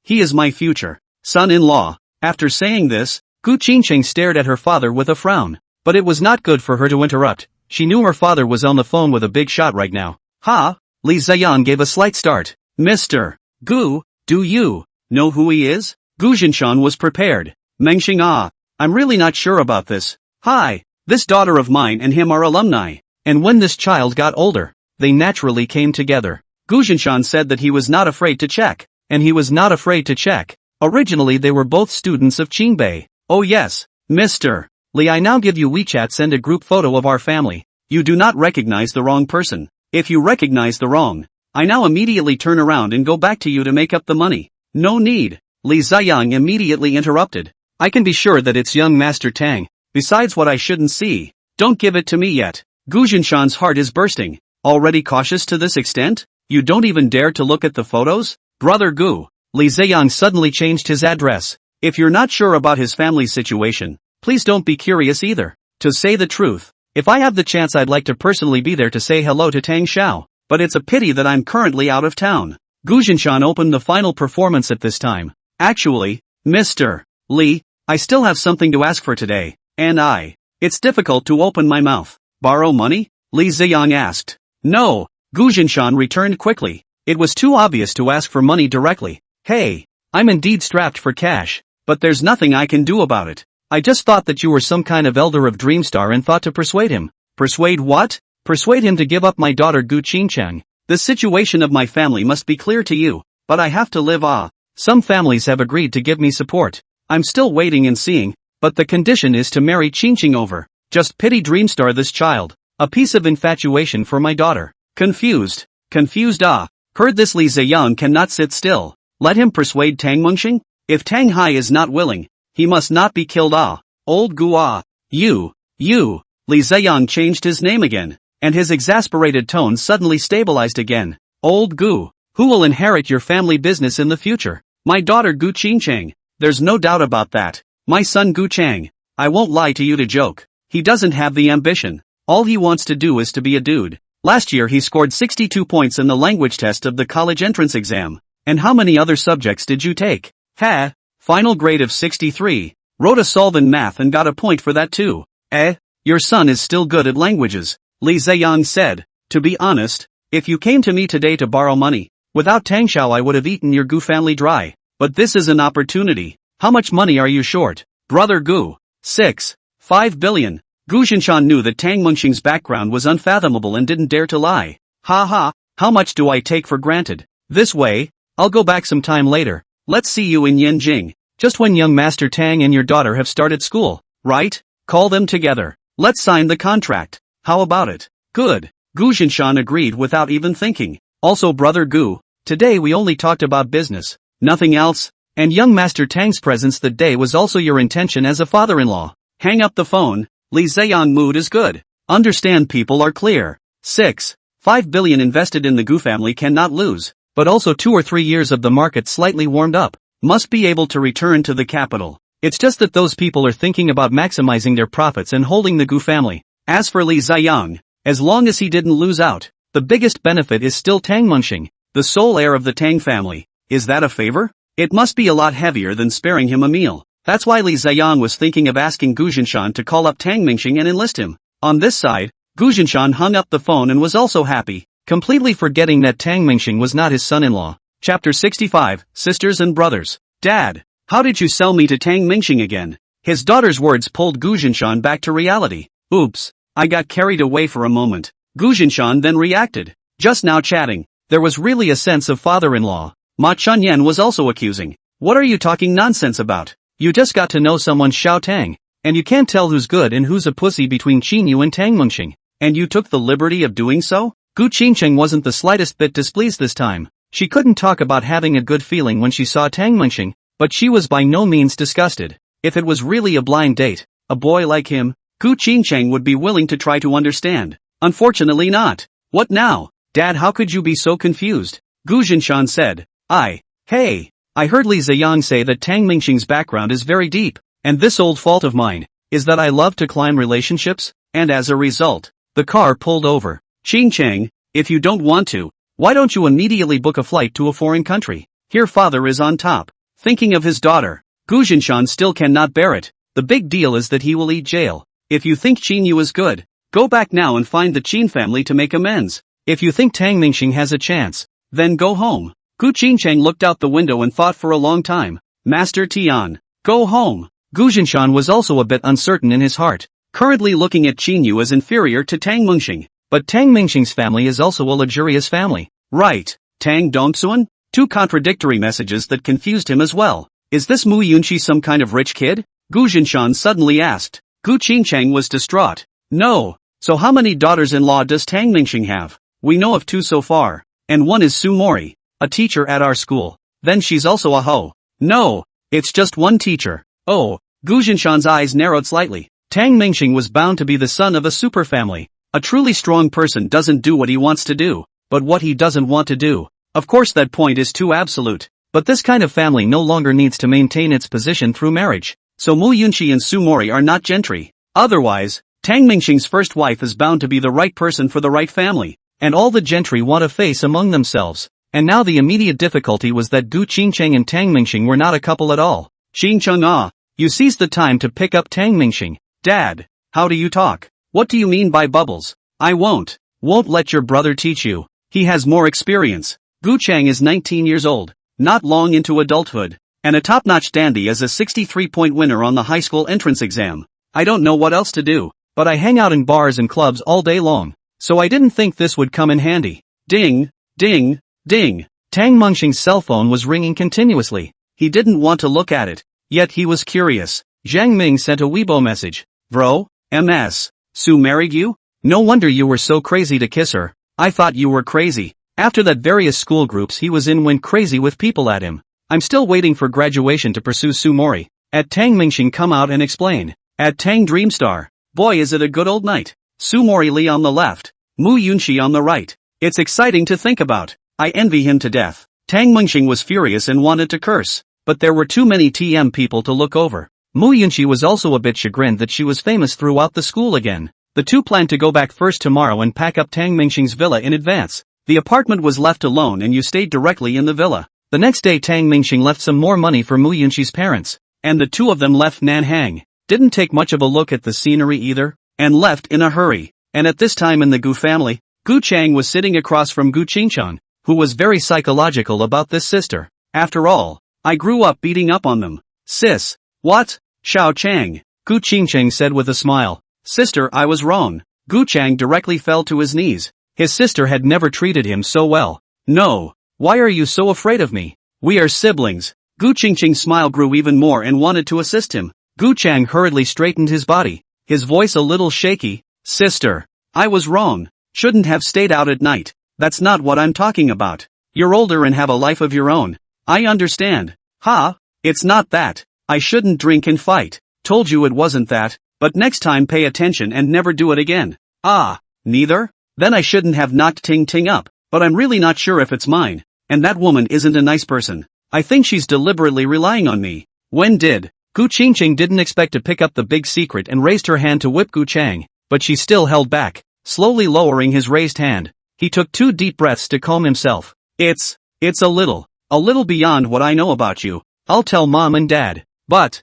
is my future son-in-law. After saying this, Gu Qingcheng stared at her father with a frown. But it was not good for her to interrupt. She knew her father was on the phone with a big shot right now. Ha! Li Ziyang gave a slight start. Mr. Gu, do you know who he is? Gu Jinshan was prepared. Mengxing I'm really not sure about this. Hi, this daughter of mine and him are alumni. And when this child got older, they naturally came together. Gu Jinshan said that he was not afraid to check. And he was not afraid to check. Originally they were both students of Qingbei. Oh yes, Mr. Li, I now give you WeChat, send a group photo of our family. You do not recognize the wrong person. If you recognize the wrong, I now immediately turn around and go back to you to make up the money. No need. Li Ziyang immediately interrupted. I can be sure that it's young Master Tang. Besides, what I shouldn't see. Don't give it to me yet. Gu Jinshan's heart is bursting. Already cautious to this extent? You don't even dare to look at the photos? Brother Gu. Li Ziyang suddenly changed his address. If you're not sure about his family's situation, please don't be curious either. To say the truth, if I have the chance, I'd like to personally be there to say hello to Tang Xiao, but it's a pity that I'm currently out of town. Gu Jinshan opened the final performance at this time. Actually, Mr. Li, I still have something to ask for today, and it's difficult to open my mouth. Borrow money? Li Ziyang asked. No, Gu Jinshan returned quickly. It was too obvious to ask for money directly. Hey, I'm indeed strapped for cash, but there's nothing I can do about it. I just thought that you were some kind of elder of Dreamstar and thought to persuade him. Persuade what? Persuade him to give up my daughter Gu Qingcheng. The situation of my family must be clear to you, but I have to live. Some families have agreed to give me support. I'm still waiting and seeing, but the condition is to marry Qingcheng over. Just pity Dreamstar, this child. A piece of infatuation for my daughter. Confused. Heard this, Li Ziyang cannot sit still. Let him persuade Tang Mengxing? If Tang Hai is not willing, he must not be killed. Old Gu you. Li Ziyang changed his name again, and his exasperated tone suddenly stabilized again. Old Gu, who will inherit your family business in the future? My daughter Gu Qingcheng. There's no doubt about that. My son Gu Chang. I won't lie to you to joke. He doesn't have the ambition. All he wants to do is to be a dude. Last year he scored 62 points in the language test of the college entrance exam. And how many other subjects did you take? Final grade of 63. Wrote a solve in math and got a point for that too. Your son is still good at languages, Li Ziyang said. To be honest, if you came to me today to borrow money, without Tang Xiao I would have eaten your Gu family dry. But this is an opportunity. How much money are you short? Brother Gu. 5 billion. Gu Jinshan knew that Tang Mengxing's background was unfathomable and didn't dare to lie. How much do I take for granted? This way, I'll go back some time later. Let's see you in Yanjing. Just when young Master Tang and your daughter have started school, right? Call them together. Let's sign the contract. How about it? Good. Gu Jinshan agreed without even thinking. Also, Brother Gu, today we only talked about business. Nothing else? And young Master Tang's presence that day was also your intention as a father-in-law. Hang up the phone. Li Ziyang mood is good. Understand, people are clear. 5 billion invested in the Gu family cannot lose, but also 2 or 3 years of the market slightly warmed up. Must be able to return to the capital. It's just that those people are thinking about maximizing their profits and holding the Gu family. As for Li Ziyang, as long as he didn't lose out, the biggest benefit is still Tang Mengxing, the sole heir of the Tang family. Is that a favor? It must be a lot heavier than sparing him a meal. That's why Li Ziyang was thinking of asking Gu Jinshan to call up Tang Mengxing and enlist him. On this side, Gu Jinshan hung up the phone and was also happy, completely forgetting that Tang Mengxing was not his son-in-law. Chapter 65, Sisters and Brothers. Dad, how did you sell me to Tang Mengxing again? His daughter's words pulled Gu Jinshan back to reality. Oops, I got carried away for a moment. Gu Jinshan then reacted. Just now chatting, there was really a sense of father-in-law. Ma Chunyan was also accusing. What are you talking nonsense about? You just got to know someone Xiao Tang, and you can't tell who's good and who's a pussy between Qinyu and Tang Mengxing. And you took the liberty of doing so? Gu Qingcheng wasn't the slightest bit displeased this time. She couldn't talk about having a good feeling when she saw Tang Mengxing, but she was by no means disgusted. If it was really a blind date, a boy like him, Gu Qingcheng would be willing to try to understand. Unfortunately not. What now? Dad, how could you be so confused? Gu Jinshan said. Hey, I heard Li Ziyang say that Tang Mingxing's background is very deep, and this old fault of mine is that I love to climb relationships, and as a result, the car pulled over. Qingcheng, if you don't want to, why don't you immediately book a flight to a foreign country? Here father is on top, thinking of his daughter. Gu Jinshan still cannot bear it. The big deal is that he will eat jail. If you think Qinyu is good, go back now and find the Qin family to make amends. If you think Tang Mingxing has a chance, then go home. Gu Qingcheng looked out the window and thought for a long time. Master Tian, go home. Gu Jinshan was also a bit uncertain in his heart, currently looking at Qinyu as inferior to Tang Mingxing. But Tang Mingxing's family is also a luxurious family. Right, Tang Dongsuan? Two contradictory messages that confused him as well. Is this Mu Yunqi some kind of rich kid? Gu Jinshan suddenly asked. Gu Qingcheng was distraught. No. So how many daughters-in-law does Tang Mingxing have? We know of two so far. And one is Su Mori, a teacher at our school. Then she's also a hoe. No, it's just one teacher. Oh, Gu Jinshan's eyes narrowed slightly. Tang Mingxing was bound to be the son of a super family. A truly strong person doesn't do what he wants to do, but what he doesn't want to do. Of course that point is too absolute. But this kind of family no longer needs to maintain its position through marriage. So Mu Yunqi and Su Mori are not gentry. Otherwise, Tang Mingxing's first wife is bound to be the right person for the right family. And all the gentry want a face among themselves. And now the immediate difficulty was that Gu Qingcheng and Tang Mingxing were not a couple at all. Qingcheng you seized the time to pick up Tang Mingxing. Dad, how do you talk? What do you mean by bubbles? I won't let your brother teach you. He has more experience. Gu Chang is 19 years old, not long into adulthood, and a top-notch dandy as a 63-point winner on the high school entrance exam. I don't know what else to do, but I hang out in bars and clubs all day long, so I didn't think this would come in handy. Ding, ding, ding. Tang Mengxing's cell phone was ringing continuously. He didn't want to look at it, yet he was curious. Zhang Ming sent a Weibo message. Bro, MS. Su married you? No wonder you were so crazy to kiss her. I thought you were crazy. After that various school groups he was in went crazy with people at him. I'm still waiting for graduation to pursue Su Mori. At Tang Mingxing come out and explain. At Tang Dreamstar. Boy is it a good old night. Su Mori Li on the left. Mu Yunqi on the right. It's exciting to think about. I envy him to death. Tang Mingxing was furious and wanted to curse. But there were too many TM people to look over. Mu Yunqi was also a bit chagrined that she was famous throughout the school again. The two planned to go back first tomorrow and pack up Tang Mingxing's villa in advance. The apartment was left alone and you stayed directly in the villa. The next day Tang Mingxing left some more money for Mu Yunqi's parents. And the two of them left Nanhang. Didn't take much of a look at the scenery either. And left in a hurry. And at this time in the Gu family, Gu Chang was sitting across from Gu Qingchang, who was very psychological about this sister. After all, I grew up beating up on them. Sis. What? Xiao Chang. Gu Qingcheng said with a smile. Sister, I was wrong. Gu Chang directly fell to his knees. His sister had never treated him so well. No. Why are you so afraid of me? We are siblings. Gu Qingcheng's smile grew even more and wanted to assist him. Gu Chang hurriedly straightened his body, his voice a little shaky. Sister. I was wrong. Shouldn't have stayed out at night. That's not what I'm talking about. You're older and have a life of your own. I understand. Ha? It's not that. I shouldn't drink and fight. Told you it wasn't that, but next time pay attention and never do it again. Ah, neither? Then I shouldn't have knocked Ting Ting up, but I'm really not sure if it's mine. And that woman isn't a nice person. I think she's deliberately relying on me. When did? Gu Qingcheng didn't expect to pick up the big secret and raised her hand to whip Gu Chang, but she still held back, slowly lowering his raised hand. He took 2 deep breaths to calm himself. It's a little beyond what I know about you. I'll tell mom and dad. But,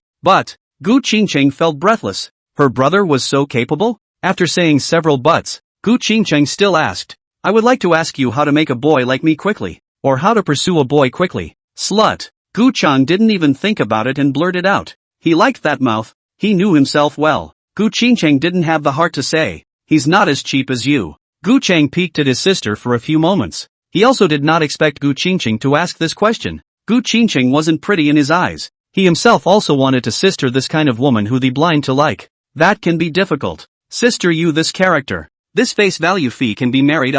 Gu Qingcheng felt breathless. Her brother was so capable? After saying several buts, Gu Qingcheng still asked, I would like to ask you how to make a boy like me quickly, or how to pursue a boy quickly. Slut. Gu Chang didn't even think about it and blurted out. He liked that mouth. He knew himself well. Gu Qingcheng didn't have the heart to say, he's not as cheap as you. Gu Chang peeked at his sister for a few moments. He also did not expect Gu Qingqing to ask this question. Gu Qingqing wasn't pretty in his eyes. He himself also wanted a sister, this kind of woman who the blind to like. That can be difficult. Sister, you this character. This face value fee can be married.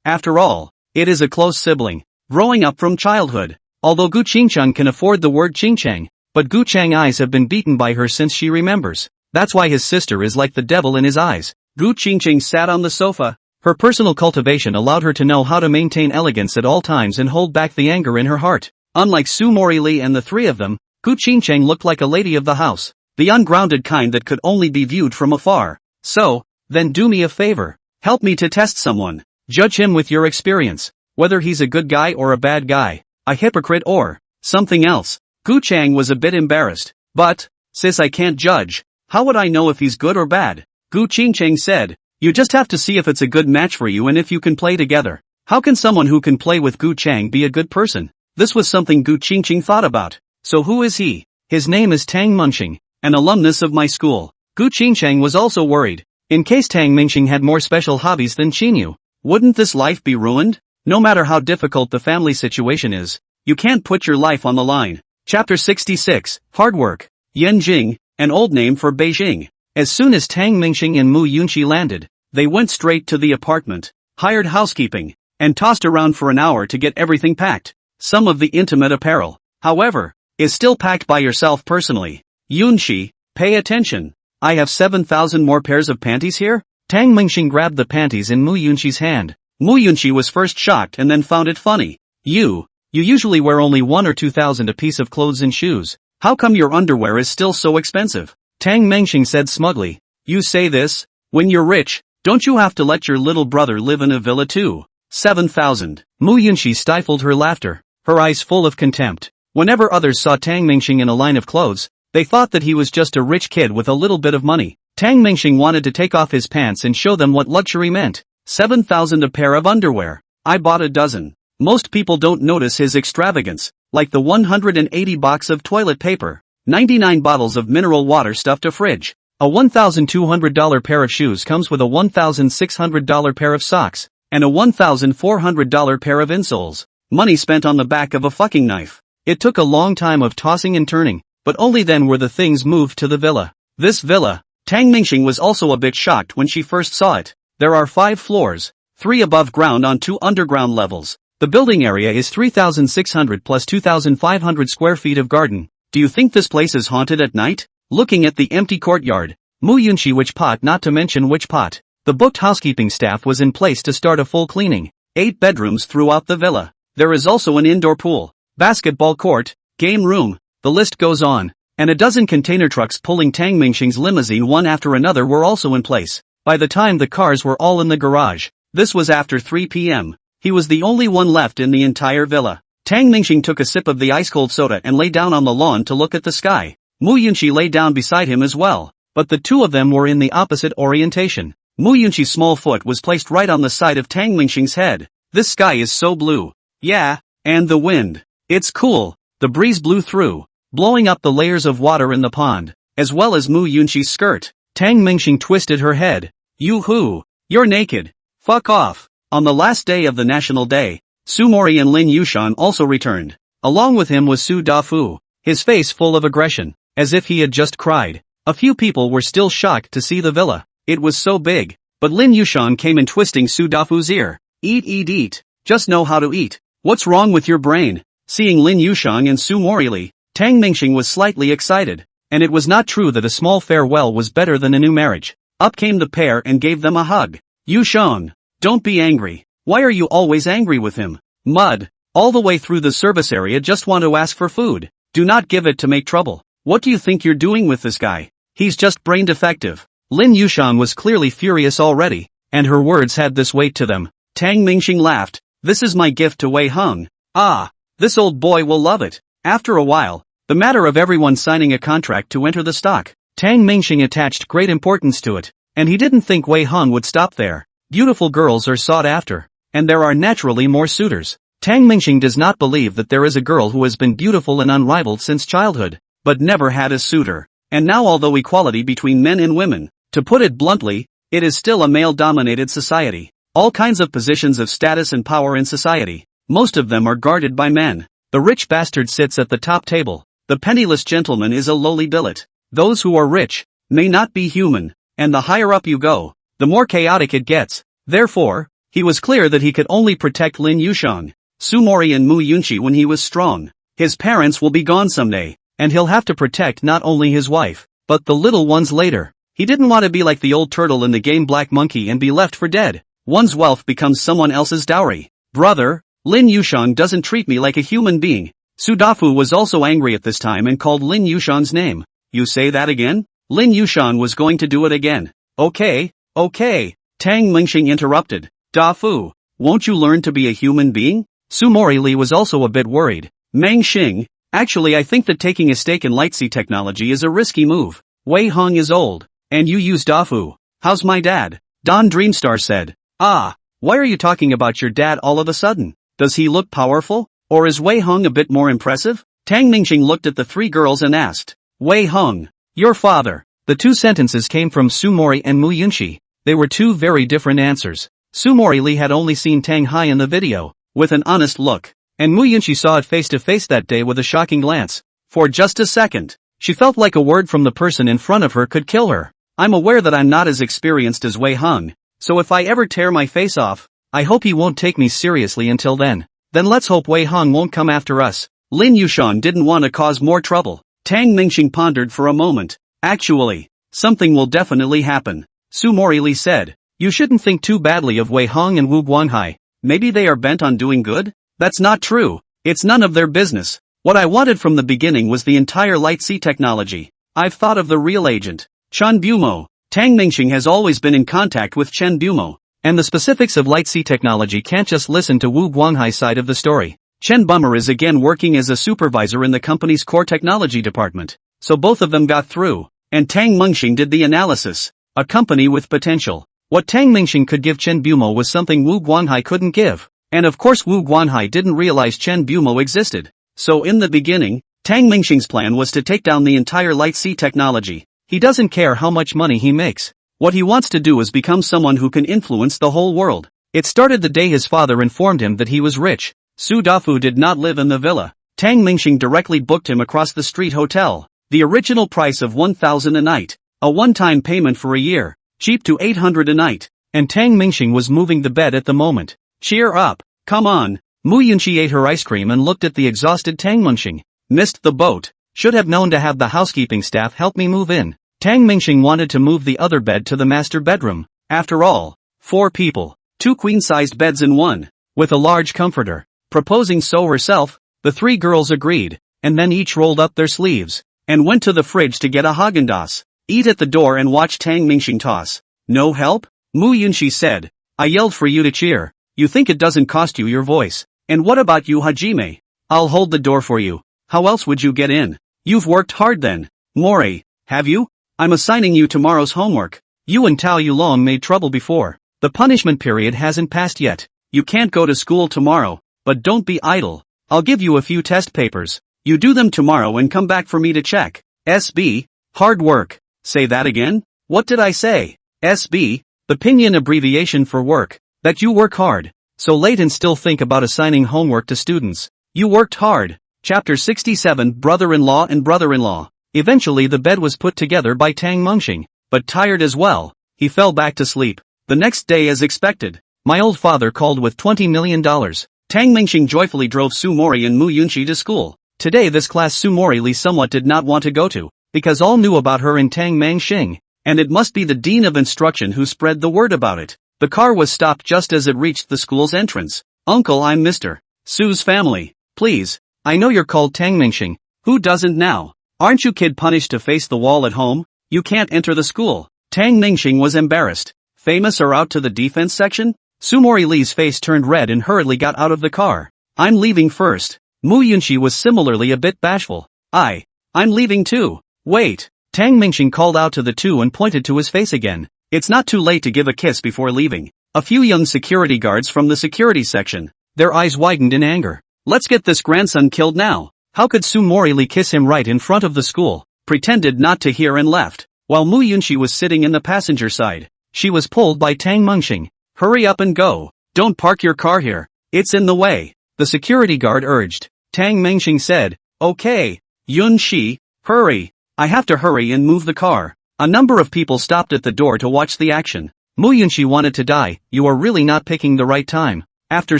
After all, it is a close sibling. Growing up from childhood. Although Gu Qingqing can afford the word Qingchang, but Gu Chang's eyes have been beaten by her since she remembers. That's why his sister is like the devil in his eyes. Gu Qingqing sat on the sofa. Her personal cultivation allowed her to know how to maintain elegance at all times and hold back the anger in her heart. Unlike Su Morili and the three of them, Gu Qingqing looked like a lady of the house. The ungrounded kind that could only be viewed from afar. So, then do me a favor. Help me to test someone. Judge him with your experience. Whether he's a good guy or a bad guy. A hypocrite or something else. Gu Chang was a bit embarrassed. But, sis, I can't judge. How would I know if he's good or bad? Gu Qingqing said. You just have to see if it's a good match for you and if you can play together. How can someone who can play with Gu Chang be a good person? This was something Gu Qingqing thought about. So who is he? His name is Tang Mengxing, an alumnus of my school. Gu Qingqing was also worried. In case Tang Mengxing had more special hobbies than Qinyu, wouldn't this life be ruined? No matter how difficult the family situation is, you can't put your life on the line. Chapter 66, Hard Work. Yanjing, an old name for Beijing. As soon as Tang Mengxing and Mu Yunqi landed, they went straight to the apartment, hired housekeeping, and tossed around for an hour to get everything packed. Some of the intimate apparel, however, is still packed by yourself personally. Yunqi, pay attention. I have 7,000 more pairs of panties here? Tang Mengxing grabbed the panties in Mu Yunqi's hand. Mu Yunqi was first shocked and then found it funny. You usually wear only 1 or 2,000 a piece of clothes and shoes. How come your underwear is still so expensive? Tang Mengxing said smugly. You say this? When you're rich, don't you have to let your little brother live in a villa too? 7,000. Mu Yunqi stifled her laughter, her eyes full of contempt. Whenever others saw Tang Mengxing in a line of clothes, they thought that he was just a rich kid with a little bit of money. Tang Mengxing wanted to take off his pants and show them what luxury meant. 7,000 a pair of underwear. I bought a dozen. Most people don't notice his extravagance, like the 180 box of toilet paper, 99 bottles of mineral water stuffed a fridge. A $1,200 pair of shoes comes with a $1,600 pair of socks, and a $1,400 pair of insoles. Money spent on the back of a fucking knife. It took a long time of tossing and turning, but only then were the things moved to the villa. This villa. Tang Mengxing was also a bit shocked when she first saw it. There are 5 floors, 3 above ground on 2 underground levels. The building area is 3,600 plus 2,500 square feet of garden. Do you think this place is haunted at night? Looking at the empty courtyard, Mu Yunqi, which pot, not to mention which pot. The booked housekeeping staff was in place to start a full cleaning. 8 bedrooms throughout the villa. There is also an indoor pool, basketball court, game room, the list goes on. And a dozen container trucks pulling Tang Mengxing's limousine one after another were also in place. By the time the cars were all in the garage, this was after 3 p.m. He was the only one left in the entire villa. Tang Mengxing took a sip of the ice-cold soda and lay down on the lawn to look at the sky. Mu Yunqi lay down beside him as well, but the two of them were in the opposite orientation. Mu Yunqi's small foot was placed right on the side of Tang Mengxing's head. This sky is so blue. Yeah, and the wind. It's cool. The breeze blew through, blowing up the layers of water in the pond, as well as Mu Yunqi's skirt. Tang Mengxing twisted her head. Yoo-hoo, you're naked. Fuck off. On the last day of the National Day, Su Mori and Lin Yushan also returned. Along with him was Su Dafu, his face full of aggression, as if he had just cried. A few people were still shocked to see the villa. It was so big, but Lin Yushan came in twisting Su Dafu's ear. Eat. Just know how to eat. What's wrong with your brain? Seeing Lin Yushan and Su Morili, Tang Mengxing was slightly excited. And it was not true that a small farewell was better than a new marriage. Up came the pair and gave them a hug. Yushan, don't be angry. Why are you always angry with him? Mud. All the way through the service area just want to ask for food. Do not give it to make trouble. What do you think you're doing with this guy? He's just brain defective. Lin Yushan was clearly furious already, and her words had this weight to them. Tang Mengxing laughed. This is my gift to Wei Heng. Ah, this old boy will love it. After a while, the matter of everyone signing a contract to enter the stock. Tang Mengxing attached great importance to it, and he didn't think Wei Heng would stop there. Beautiful girls are sought after, and there are naturally more suitors. Tang Mengxing does not believe that there is a girl who has been beautiful and unrivaled since childhood, but never had a suitor. And now, although equality between men and women, to put it bluntly, It is still a male-dominated society. All kinds of positions of status and power in society. Most of them are guarded by men. The rich bastard sits at the top table. The penniless gentleman is a lowly billet. Those who are rich may not be human, and the higher up you go, the more chaotic it gets. Therefore, he was clear that he could only protect Lin Yushang, Sumori and Mu Yunchi when he was strong. His parents will be gone someday, and he'll have to protect not only his wife, but the little ones later. He didn't want to be like the old turtle in the game Black Monkey and be left for dead. One's wealth becomes someone else's dowry. Brother, Lin Yushang doesn't treat me like a human being. Su Dafu was also angry at this time and called Lin Yushang's name. You say that again? Lin Yushang was going to do it again. Okay. Tang Mingxing interrupted. Dafu, won't you learn to be a human being? Sumori Li was also a bit worried. Meng Xing, actually I think that taking a stake in Lightsea technology is a risky move. Wei Hong is old, and you use Dafu. How's my dad? Don Dreamstar said. Why are you talking about your dad all of a sudden? Does he look powerful? Or is Wei Hong a bit more impressive? Tang Mingxing looked at the three girls and asked. Wei Hong, your father. The two sentences came from Sumori and Mu Yunchi. They were two very different answers. Sumori Li had only seen Tang Hai in the video, with an honest look, and Mu Yunchi saw it face to face that day with a shocking glance. For just a second, she felt like a word from the person in front of her could kill her. I'm aware that I'm not as experienced as Wei Hong, so if I ever tear my face off, I hope he won't take me seriously until then. Then let's hope Wei Hong won't come after us. Lin Yushang didn't want to cause more trouble. Tang Mingxing pondered for a moment. Actually, something will definitely happen. Sumori Li said. You shouldn't think too badly of Wei Hong and Wu Guanghai. Maybe they are bent on doing good? That's not true. It's none of their business. What I wanted from the beginning was the entire Lightsea technology. I've thought of the real agent. Chen Bumo. Tang Mingxing has always been in contact with Chen Bumo. And the specifics of Lightsea technology can't just listen to Wu Guanghai's side of the story. Chen Bummer is again working as a supervisor in the company's core technology department. So both of them got through. And Tang Mingxing did the analysis. A company with potential. What Tang Mingxing could give Chen Bumo was something Wu Guanghai couldn't give. And of course Wu Guanghai didn't realize Chen Bumo existed. So in the beginning, Tang Mingxing's plan was to take down the entire Lightsea technology. He doesn't care how much money he makes. What he wants to do is become someone who can influence the whole world. It started the day his father informed him that he was rich. Su Dafu did not live in the villa. Tang Mingxing directly booked him across the street hotel. The original price of 1,000 a night. A one-time payment for a year. Cheap to 800 a night. And Tang Mingxing was moving the bed at the moment. Cheer up. Come on. Mu Yunchi ate her ice cream and looked at the exhausted Tang Mingxing. Missed the boat. Should have known to have the housekeeping staff help me move in. Tang Mingxing wanted to move the other bed to the master bedroom. After all, 4 people. 2 queen-sized beds in one. With a large comforter. Proposing so herself, the 3 girls agreed, and then each rolled up their sleeves, and went to the fridge to get a Häagen-Dazs. Eat at the door and watch Tang Mingxing toss. No help? Mu Yunchi said. I yelled for you to cheer. You think it doesn't cost you your voice. And what about you, Hajime? I'll hold the door for you. How else would you get in? You've worked hard then. Mori, have you? I'm assigning you tomorrow's homework. You and Tao Yulong made trouble before. The punishment period hasn't passed yet. You can't go to school tomorrow, but don't be idle. I'll give you a few test papers. You do them tomorrow and come back for me to check. SB, hard work. Say that again? What did I say? SB, the pinyin abbreviation for work. That you work hard. So late and still think about assigning homework to students. You worked hard. Chapter 67 Brother-in-law and Brother-in-law. Eventually the bed was put together by Tang Mingxing, but tired as well, he fell back to sleep. The next day as expected, my old father called with $20 million. Tang Mingxing joyfully drove Sumori and Mu Yunchi to school. Today this class Sumori Li somewhat did not want to go to, because all knew about her and Tang Mingxing, and it must be the dean of instruction who spread the word about it. The car was stopped just as it reached the school's entrance. Uncle, I'm Mr. Su's family. Please, I know you're called Tang Mingxing. Who doesn't now? Aren't you kid punished to face the wall at home? You can't enter the school. Tang Mingxing was embarrassed. Famous or out to the defense section? Sumori Li's face turned red and hurriedly got out of the car. I'm leaving first. Mu Yunchi was similarly a bit bashful. I'm leaving too. Wait. Tang Mingxing called out to the two and pointed to his face again. It's not too late to give a kiss before leaving. A few young security guards from the security section. Their eyes widened in anger. Let's get this grandson killed now. How could Sumori Li kiss him right in front of the school? Pretended not to hear and left. While Mu Yunchi was sitting in the passenger side, She was pulled by Tang Mengxing. Hurry up and go. Don't park your car here. It's in the way. The security guard urged. Tang Mengxing said, okay. Yun Shi, hurry. I have to hurry and move the car. A number of people stopped at the door to watch the action. Mu Yunxi wanted to die. You are really not picking the right time. After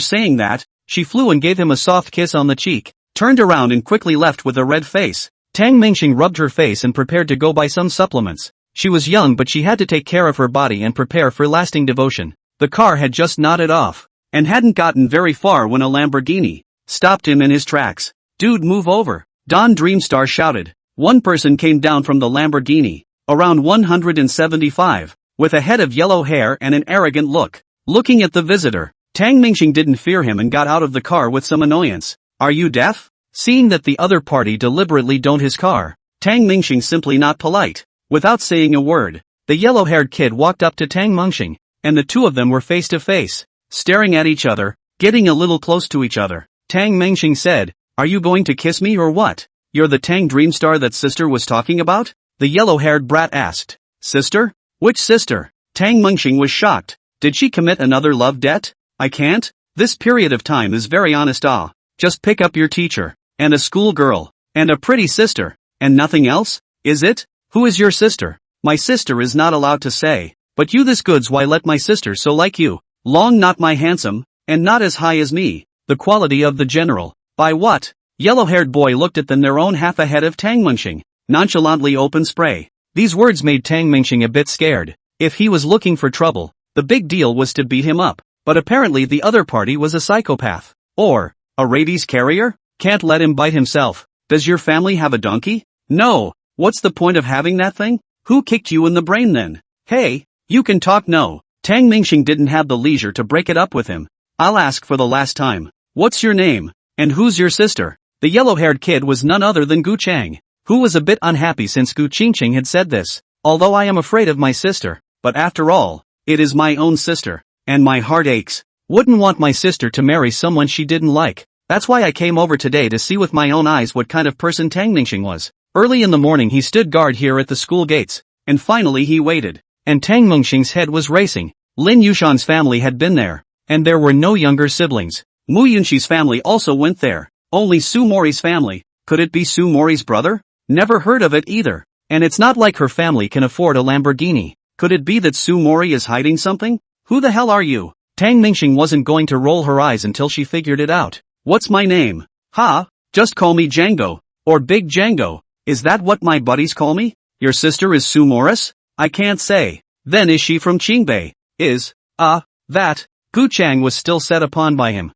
saying that, she flew and gave him a soft kiss on the cheek, turned around and quickly left with a red face. Tang Mengxing rubbed her face and prepared to go buy some supplements. She was young but she had to take care of her body and prepare for lasting devotion. The car had just nodded off, and hadn't gotten very far when a Lamborghini stopped him in his tracks. Dude, move over. Don Dreamstar shouted. One person came down from the Lamborghini, around 175, with a head of yellow hair and an arrogant look. Looking at the visitor, Tang Mengxing didn't fear him and got out of the car with some annoyance. Are you deaf? Seeing that the other party deliberately don't his car, Tang Mengxing simply not polite. Without saying a word, the yellow-haired kid walked up to Tang Mengxing, and the two of them were face to face, staring at each other, getting a little close to each other. Tang Mengxing said, are you going to kiss me or what? You're the Tang Dreamstar that sister was talking about? The yellow-haired brat asked. Sister? Which sister? Tang Mengxing was shocked. Did she commit another love debt? I can't. This period of time is very honest. Just pick up your teacher, and a schoolgirl, and a pretty sister, and nothing else? Is it? Who is your sister? My sister is not allowed to say. But you this goods why let my sister so like you? Long not my handsome, and not as high as me. The quality of the general. By what? Yellow-haired boy looked at them their own half ahead of Tang Mengxing. Nonchalantly open spray. These words made Tang Mengxing a bit scared. If he was looking for trouble, the big deal was to beat him up. But apparently the other party was a psychopath. Or a rabies carrier? Can't let him bite himself. Does your family have a donkey? No. What's the point of having that thing? Who kicked you in the brain then? Hey, you can talk. No. Tang Mengxing didn't have the leisure to break it up with him. I'll ask for the last time. What's your name? And who's your sister? The yellow-haired kid was none other than Gu Chang, who was a bit unhappy since Gu Qingqing had said this. Although I am afraid of my sister, but after all, it is my own sister, and my heart aches. Wouldn't want my sister to marry someone she didn't like. That's why I came over today to see with my own eyes what kind of person Tang Mengxing was. Early in the morning he stood guard here at the school gates, and finally he waited. And Tang Mengxing's head was racing. Lin Yushan's family had been there, and there were no younger siblings. Mu Yunxi's family also went there. Only Su Mori's family. Could it be Su Mori's brother? Never heard of it either. And it's not like her family can afford a Lamborghini. Could it be that Su Mori is hiding something? Who the hell are you? Tang Mengxing wasn't going to roll her eyes until she figured it out. What's my name? Just call me Django. Or Big Django. Is that what my buddies call me? Your sister is Su Moris? I can't say. Then is she from Qingbei? That. Gu Chang was still set upon by him.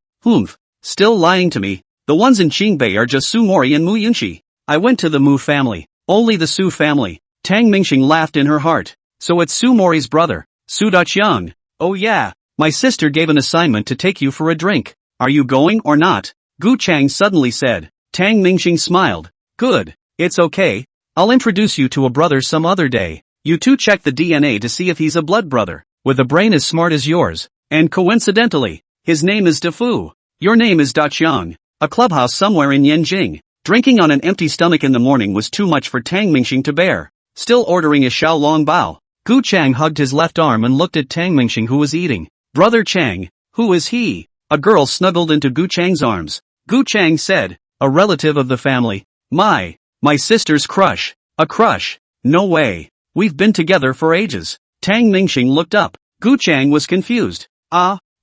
Still lying to me. The ones in Qingbei are just Su Mori and Mu Yunxi. I went to the Mu family. Only the Su family. Tang Mengxing laughed in her heart. So it's Su Mori's brother, Su Dachyoung. Oh yeah. My sister gave an assignment to take you for a drink. Are you going or not? Gu Chang suddenly said. Tang Mengxing smiled. Good. It's okay. I'll introduce you to a brother some other day. You two check the DNA to see if he's a blood brother, with a brain as smart as yours. And coincidentally, his name is Defu. Your name is Dachyoung. A clubhouse somewhere in Yanjing. Drinking on an empty stomach in the morning was too much for Tang Mengxing to bear. Still ordering a Xiaolong Bao. Gu Chang hugged his left arm and looked at Tang Mengxing who was eating. Brother Chang, who is he? A girl snuggled into Gu Chang's arms. Gu Chang said, a relative of the family. My sister's crush. A crush? No way. We've been together for ages. Tang Mengxing looked up. Gu Chang was confused.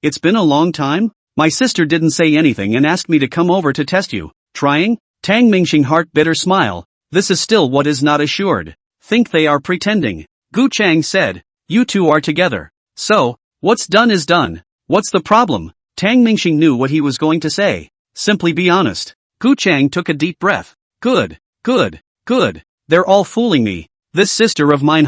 It's been a long time? My sister didn't say anything and asked me to come over to test you. Trying? Tang Mengxing heart bitter smile. This is still what is not assured. Think they are pretending. Gu Chang said. You two are together. So, what's done is done. What's the problem? Tang Mengxing knew what he was going to say. Simply be honest. Gu Chang took a deep breath. Good. They're all fooling me. This sister of mine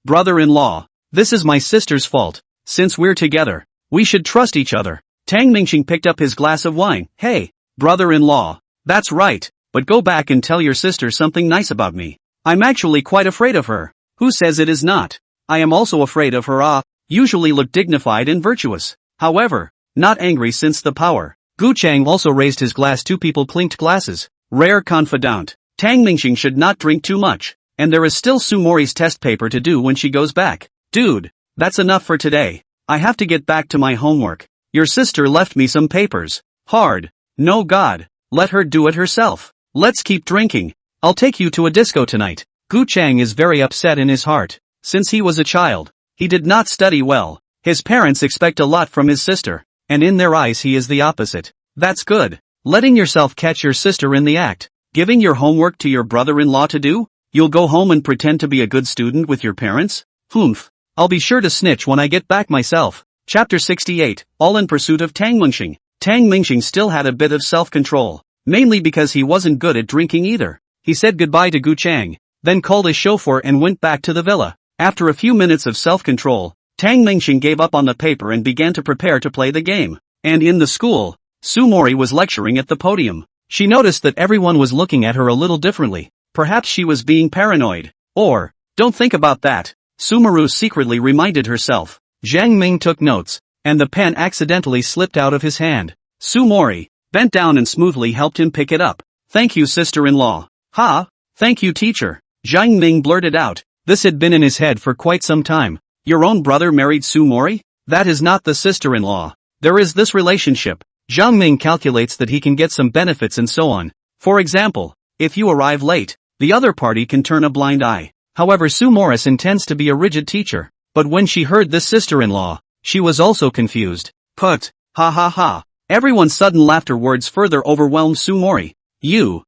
brother-in-law. This is my sister's fault. Since we're together, we should trust each other. Tang Mengxing picked up his glass of wine. Hey, brother-in-law. That's right, but go back and tell your sister something nice about me. I'm actually quite afraid of her. Who says it is not? I am also afraid of her. Usually look dignified and virtuous. However, not angry since the power. Gu Chang also raised his glass. Two people clinked glasses. Rare confidant. Tang Mengxing should not drink too much. And there is still Su Mori's test paper to do when she goes back. Dude, That's enough for today. I have to get back to my homework. Your sister left me some papers. Hard. No God. Let her do it herself. Let's keep drinking. I'll take you to a disco tonight. Gu Chang is very upset in his heart. Since he was a child, he did not study well. His parents expect a lot from his sister, and in their eyes he is the opposite. That's good. Letting yourself catch your sister in the act. Giving your homework to your brother-in-law to do? You'll go home and pretend to be a good student with your parents? Humph. I'll be sure to snitch when I get back myself. Chapter 68, All in Pursuit of Tang Mingxing. Tang Mingxing still had a bit of self-control, mainly because he wasn't good at drinking either. He said goodbye to Gu Chang, then called his chauffeur and went back to the villa. After a few minutes of self-control, Tang Mingxing gave up on the paper and began to prepare to play the game. And in the school, Sumori was lecturing at the podium. She noticed that everyone was looking at her a little differently. Perhaps she was being paranoid. Or, don't think about that, Sumaru secretly reminded herself. Zhang Ming took notes, and the pen accidentally slipped out of his hand. Sumori bent down and smoothly helped him pick it up. Thank you, sister-in-law. Ha! Thank you, teacher. Zhang Ming blurted out. This had been in his head for quite some time. Your own brother married Sumori? That is not the sister-in-law. There is this relationship. Zhang Ming calculates that he can get some benefits and so on. For example, if you arrive late, the other party can turn a blind eye. However, Sue Morris intends to be a rigid teacher. But when she heard this sister-in-law, she was also confused. Put, ha ha ha. Everyone's sudden laughter words further overwhelmed Sumori. You,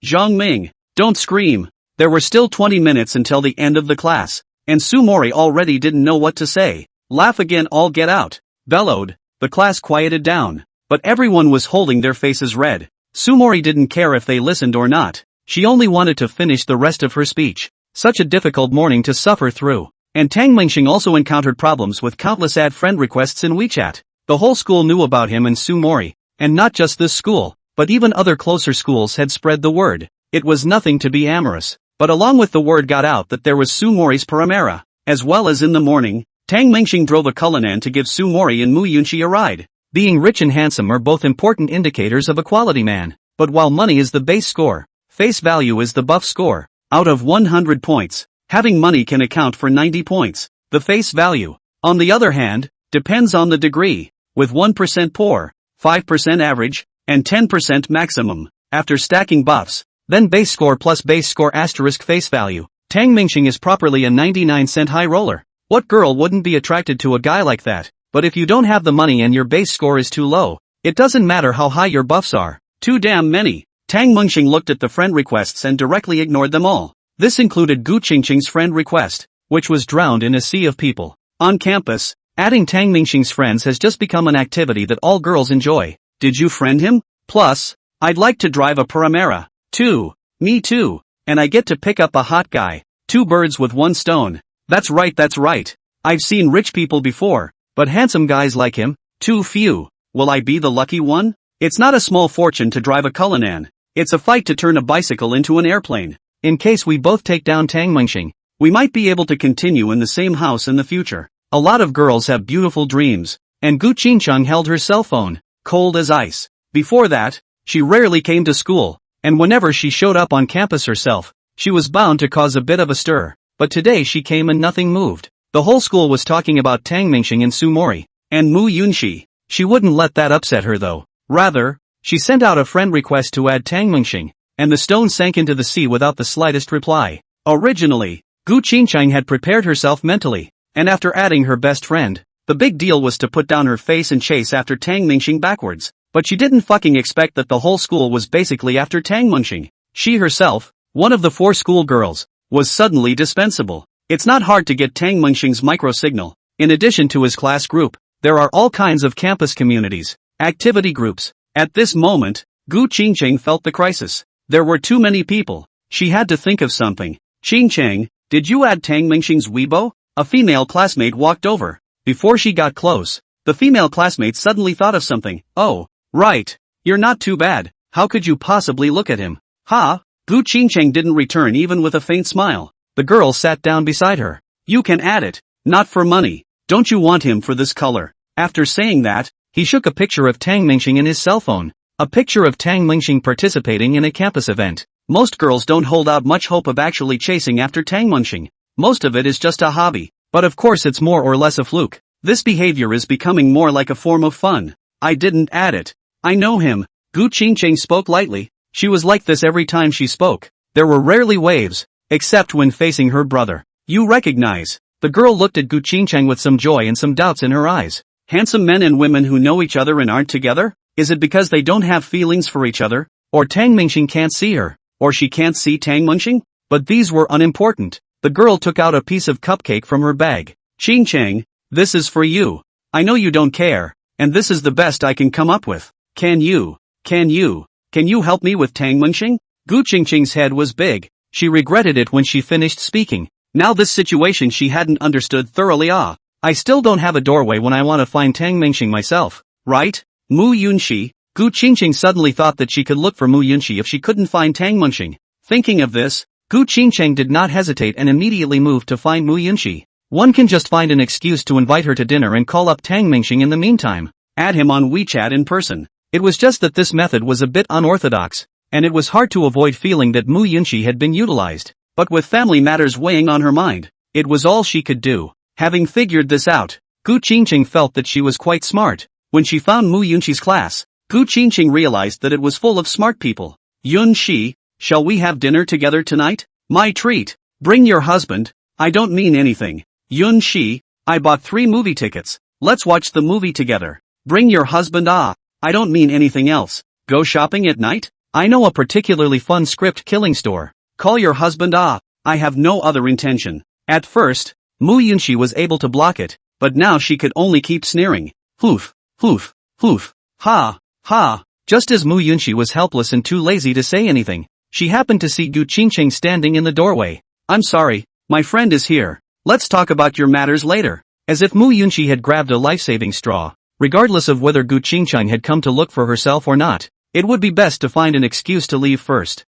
Zhang Ming, don't scream. There were still 20 minutes until the end of the class, and Sumori already didn't know what to say. Laugh again, all get out, bellowed. The class quieted down, but everyone was holding their faces red. Sumori didn't care if they listened or not. She only wanted to finish the rest of her speech. Such a difficult morning to suffer through. And Tang Mingxing also encountered problems with countless add friend requests in WeChat. The whole school knew about him and Sumori, and not just this school, but even other closer schools had spread the word. It was nothing to be amorous, but along with the word got out that there was Sumori's paramera. As well as in the morning, Tang Mingxing drove a Cullinan to give Sumori and Mu Yunxi a ride. Being rich and handsome are both important indicators of a quality man, but while money is the base score, face value is the buff score. Out of 100 points, having money can account for 90 points. The face value, on the other hand, depends on the degree, with 1% poor, 5% average, and 10% maximum. After stacking buffs, then base score plus base score asterisk face value, Tang Mingxing is properly a 99-cent high roller. What girl wouldn't be attracted to a guy like that? But if you don't have the money and your base score is too low, it doesn't matter how high your buffs are. Too damn many. Tang Mingxing looked at the friend requests and directly ignored them all. This included Gu Qingqing's friend request, which was drowned in a sea of people. On campus, adding Tang Mingxing's friends has just become an activity that all girls enjoy. Did you friend him? Plus, I'd like to drive a Paramera. Too. Me too. And I get to pick up a hot guy. 2 birds with 1 stone. That's right. I've seen rich people before, but handsome guys like him, too few. Will I be the lucky one? It's not a small fortune to drive a Cullinan. It's a fight to turn a bicycle into an airplane. In case we both take down Tang Mingxing, we might be able to continue in the same house in the future. A lot of girls have beautiful dreams, and Gu Qingcheng held her cell phone, cold as ice. Before that, she rarely came to school, and whenever she showed up on campus herself, she was bound to cause a bit of a stir. But today she came and nothing moved. The whole school was talking about Tang Mingxing and Sumori, and Mu Yunxi. She wouldn't let that upset her though. Rather, she sent out a friend request to add Tang Mingxing, and the stone sank into the sea without the slightest reply. Originally, Gu Qingcheng had prepared herself mentally, and after adding her best friend, the big deal was to put down her face and chase after Tang Mingxing backwards. But she didn't fucking expect that the whole school was basically after Tang Mingxing. She herself, one of the 4 school girls, was suddenly dispensable. It's not hard to get Tang Mingxing's micro-signal. In addition to his class group, there are all kinds of campus communities, activity groups. At this moment, Gu Qingcheng felt the crisis. There were too many people. She had to think of something. Qingcheng, did you add Tang Mingxing's Weibo? A female classmate walked over. Before she got close, the female classmate suddenly thought of something. Oh, right. You're not too bad. How could you possibly look at him? Ha! Gu Qingcheng didn't return even with a faint smile. The girl sat down beside her. You can add it. Not for money. Don't you want him for this color? After saying that, he shook a picture of Tang Mingxing in his cell phone. A picture of Tang Mingxing participating in a campus event. Most girls don't hold out much hope of actually chasing after Tang Mingxing. Most of it is just a hobby. But of course it's more or less a fluke. This behavior is becoming more like a form of fun. I didn't add it. I know him. Gu Qingqing spoke lightly. She was like this every time she spoke. There were rarely waves, except when facing her brother. You recognize. The girl looked at Gu Qingqing with some joy and some doubts in her eyes. Handsome men and women who know each other and aren't together? Is it because they don't have feelings for each other? Or Tang Mingxing can't see her? Or she can't see Tang Mingxing? But these were unimportant. The girl took out a piece of cupcake from her bag. Qingqing, this is for you. I know you don't care, and this is the best I can come up with. Can you help me with Tang Mingxing? Gu Qingqing's head was big. She regretted it when she finished speaking. Now this situation she hadn't understood thoroughly. I still don't have a doorway when I want to find Tang Mingxing myself, right? Mu Yunxi. Gu Qingqing suddenly thought that she could look for Mu Yunxi if she couldn't find Tang Mingxing. Thinking of this, Gu Qingqing did not hesitate and immediately moved to find Mu Yunxi. One can just find an excuse to invite her to dinner and call up Tang Mingxing in the meantime. Add him on WeChat in person. It was just that this method was a bit unorthodox, and it was hard to avoid feeling that Mu Yunxi had been utilized. But with family matters weighing on her mind, it was all she could do. Having figured this out, Gu Qingqing felt that she was quite smart. When she found Mu Yunxi's class, Gu Qingqing realized that it was full of smart people. Yunxi, shall we have dinner together tonight? My treat. Bring your husband. I don't mean anything. Yunxi, I bought 3 movie tickets. Let's watch the movie together. Bring your husband. I don't mean anything else. Go shopping at night? I know a particularly fun script killing store. Call your husband. I have no other intention. At first, Mu Yunxi was able to block it, but now she could only keep sneering. Hoof, hoof, hoof. Ha, ha. Just as Mu Yunxi was helpless and too lazy to say anything, she happened to see Gu Qingqing standing in the doorway. I'm sorry, my friend is here. Let's talk about your matters later. As if Mu Yunxi had grabbed a life-saving straw. Regardless of whether Gu Qingqing had come to look for herself or not, it would be best to find an excuse to leave first.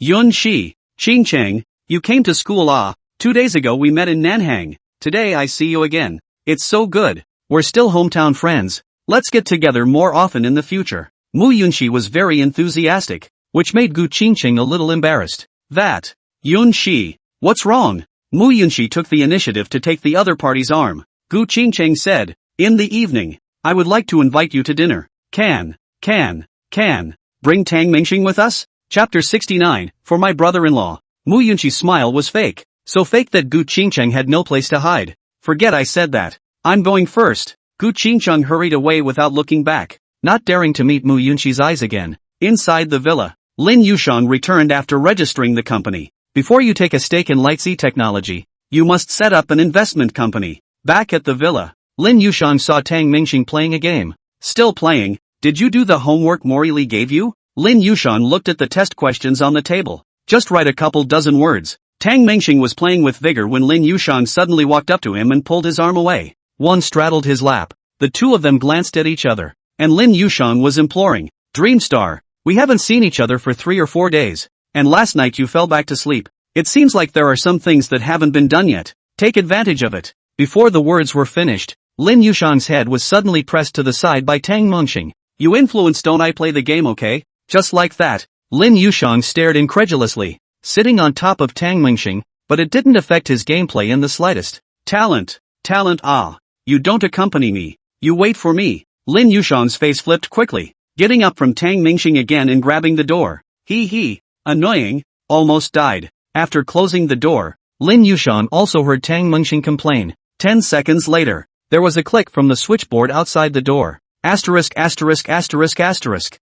Yunxi, Qingqing, you came to school. 2 days ago we met in Nanhang. Today I see you again. It's so good. We're still hometown friends. Let's get together more often in the future. Mu Yunxi was very enthusiastic, which made Gu Qingqing a little embarrassed. That. Yunxi, what's wrong? Mu Yunxi took the initiative to take the other party's arm. Gu Qingqing said, in the evening, I would like to invite you to dinner. Can. Bring Tang Mingxing with us? Chapter 69, for my brother-in-law. Mu Yunxi's smile was fake. So fake that Gu Qingqing had no place to hide. Forget I said that. I'm going first. Gu Qingqing hurried away without looking back, not daring to meet Mu Yunxi's eyes again. Inside the villa, Lin Yushang returned after registering the company. Before you take a stake in Lightsea Technology, you must set up an investment company. Back at the villa, Lin Yushang saw Tang Mingxing playing a game. Still playing? Did you do the homework Mori gave you? Lin Yushang looked at the test questions on the table. Just write a couple dozen words. Tang Mingxing was playing with vigor when Lin Yushang suddenly walked up to him and pulled his arm away. One straddled his lap. The two of them glanced at each other, and Lin Yushang was imploring. Dreamstar, we haven't seen each other for 3 or 4 days, and last night you fell back to sleep. It seems like there are some things that haven't been done yet. Take advantage of it. Before the words were finished, Lin Yushang's head was suddenly pressed to the side by Tang Mingxing. You influence, don't I play the game, okay? Just like that. Lin Yushang stared incredulously, sitting on top of Tang Mingxing, but it didn't affect his gameplay in the slightest. Talent. You don't accompany me. You wait for me. Lin Yushang's face flipped quickly, getting up from Tang Mingxing again and grabbing the door. Annoying, almost died. After closing the door, Lin Yushang also heard Tang Mingxing complain. 10 seconds later, there was a click from the switchboard outside the door. *********.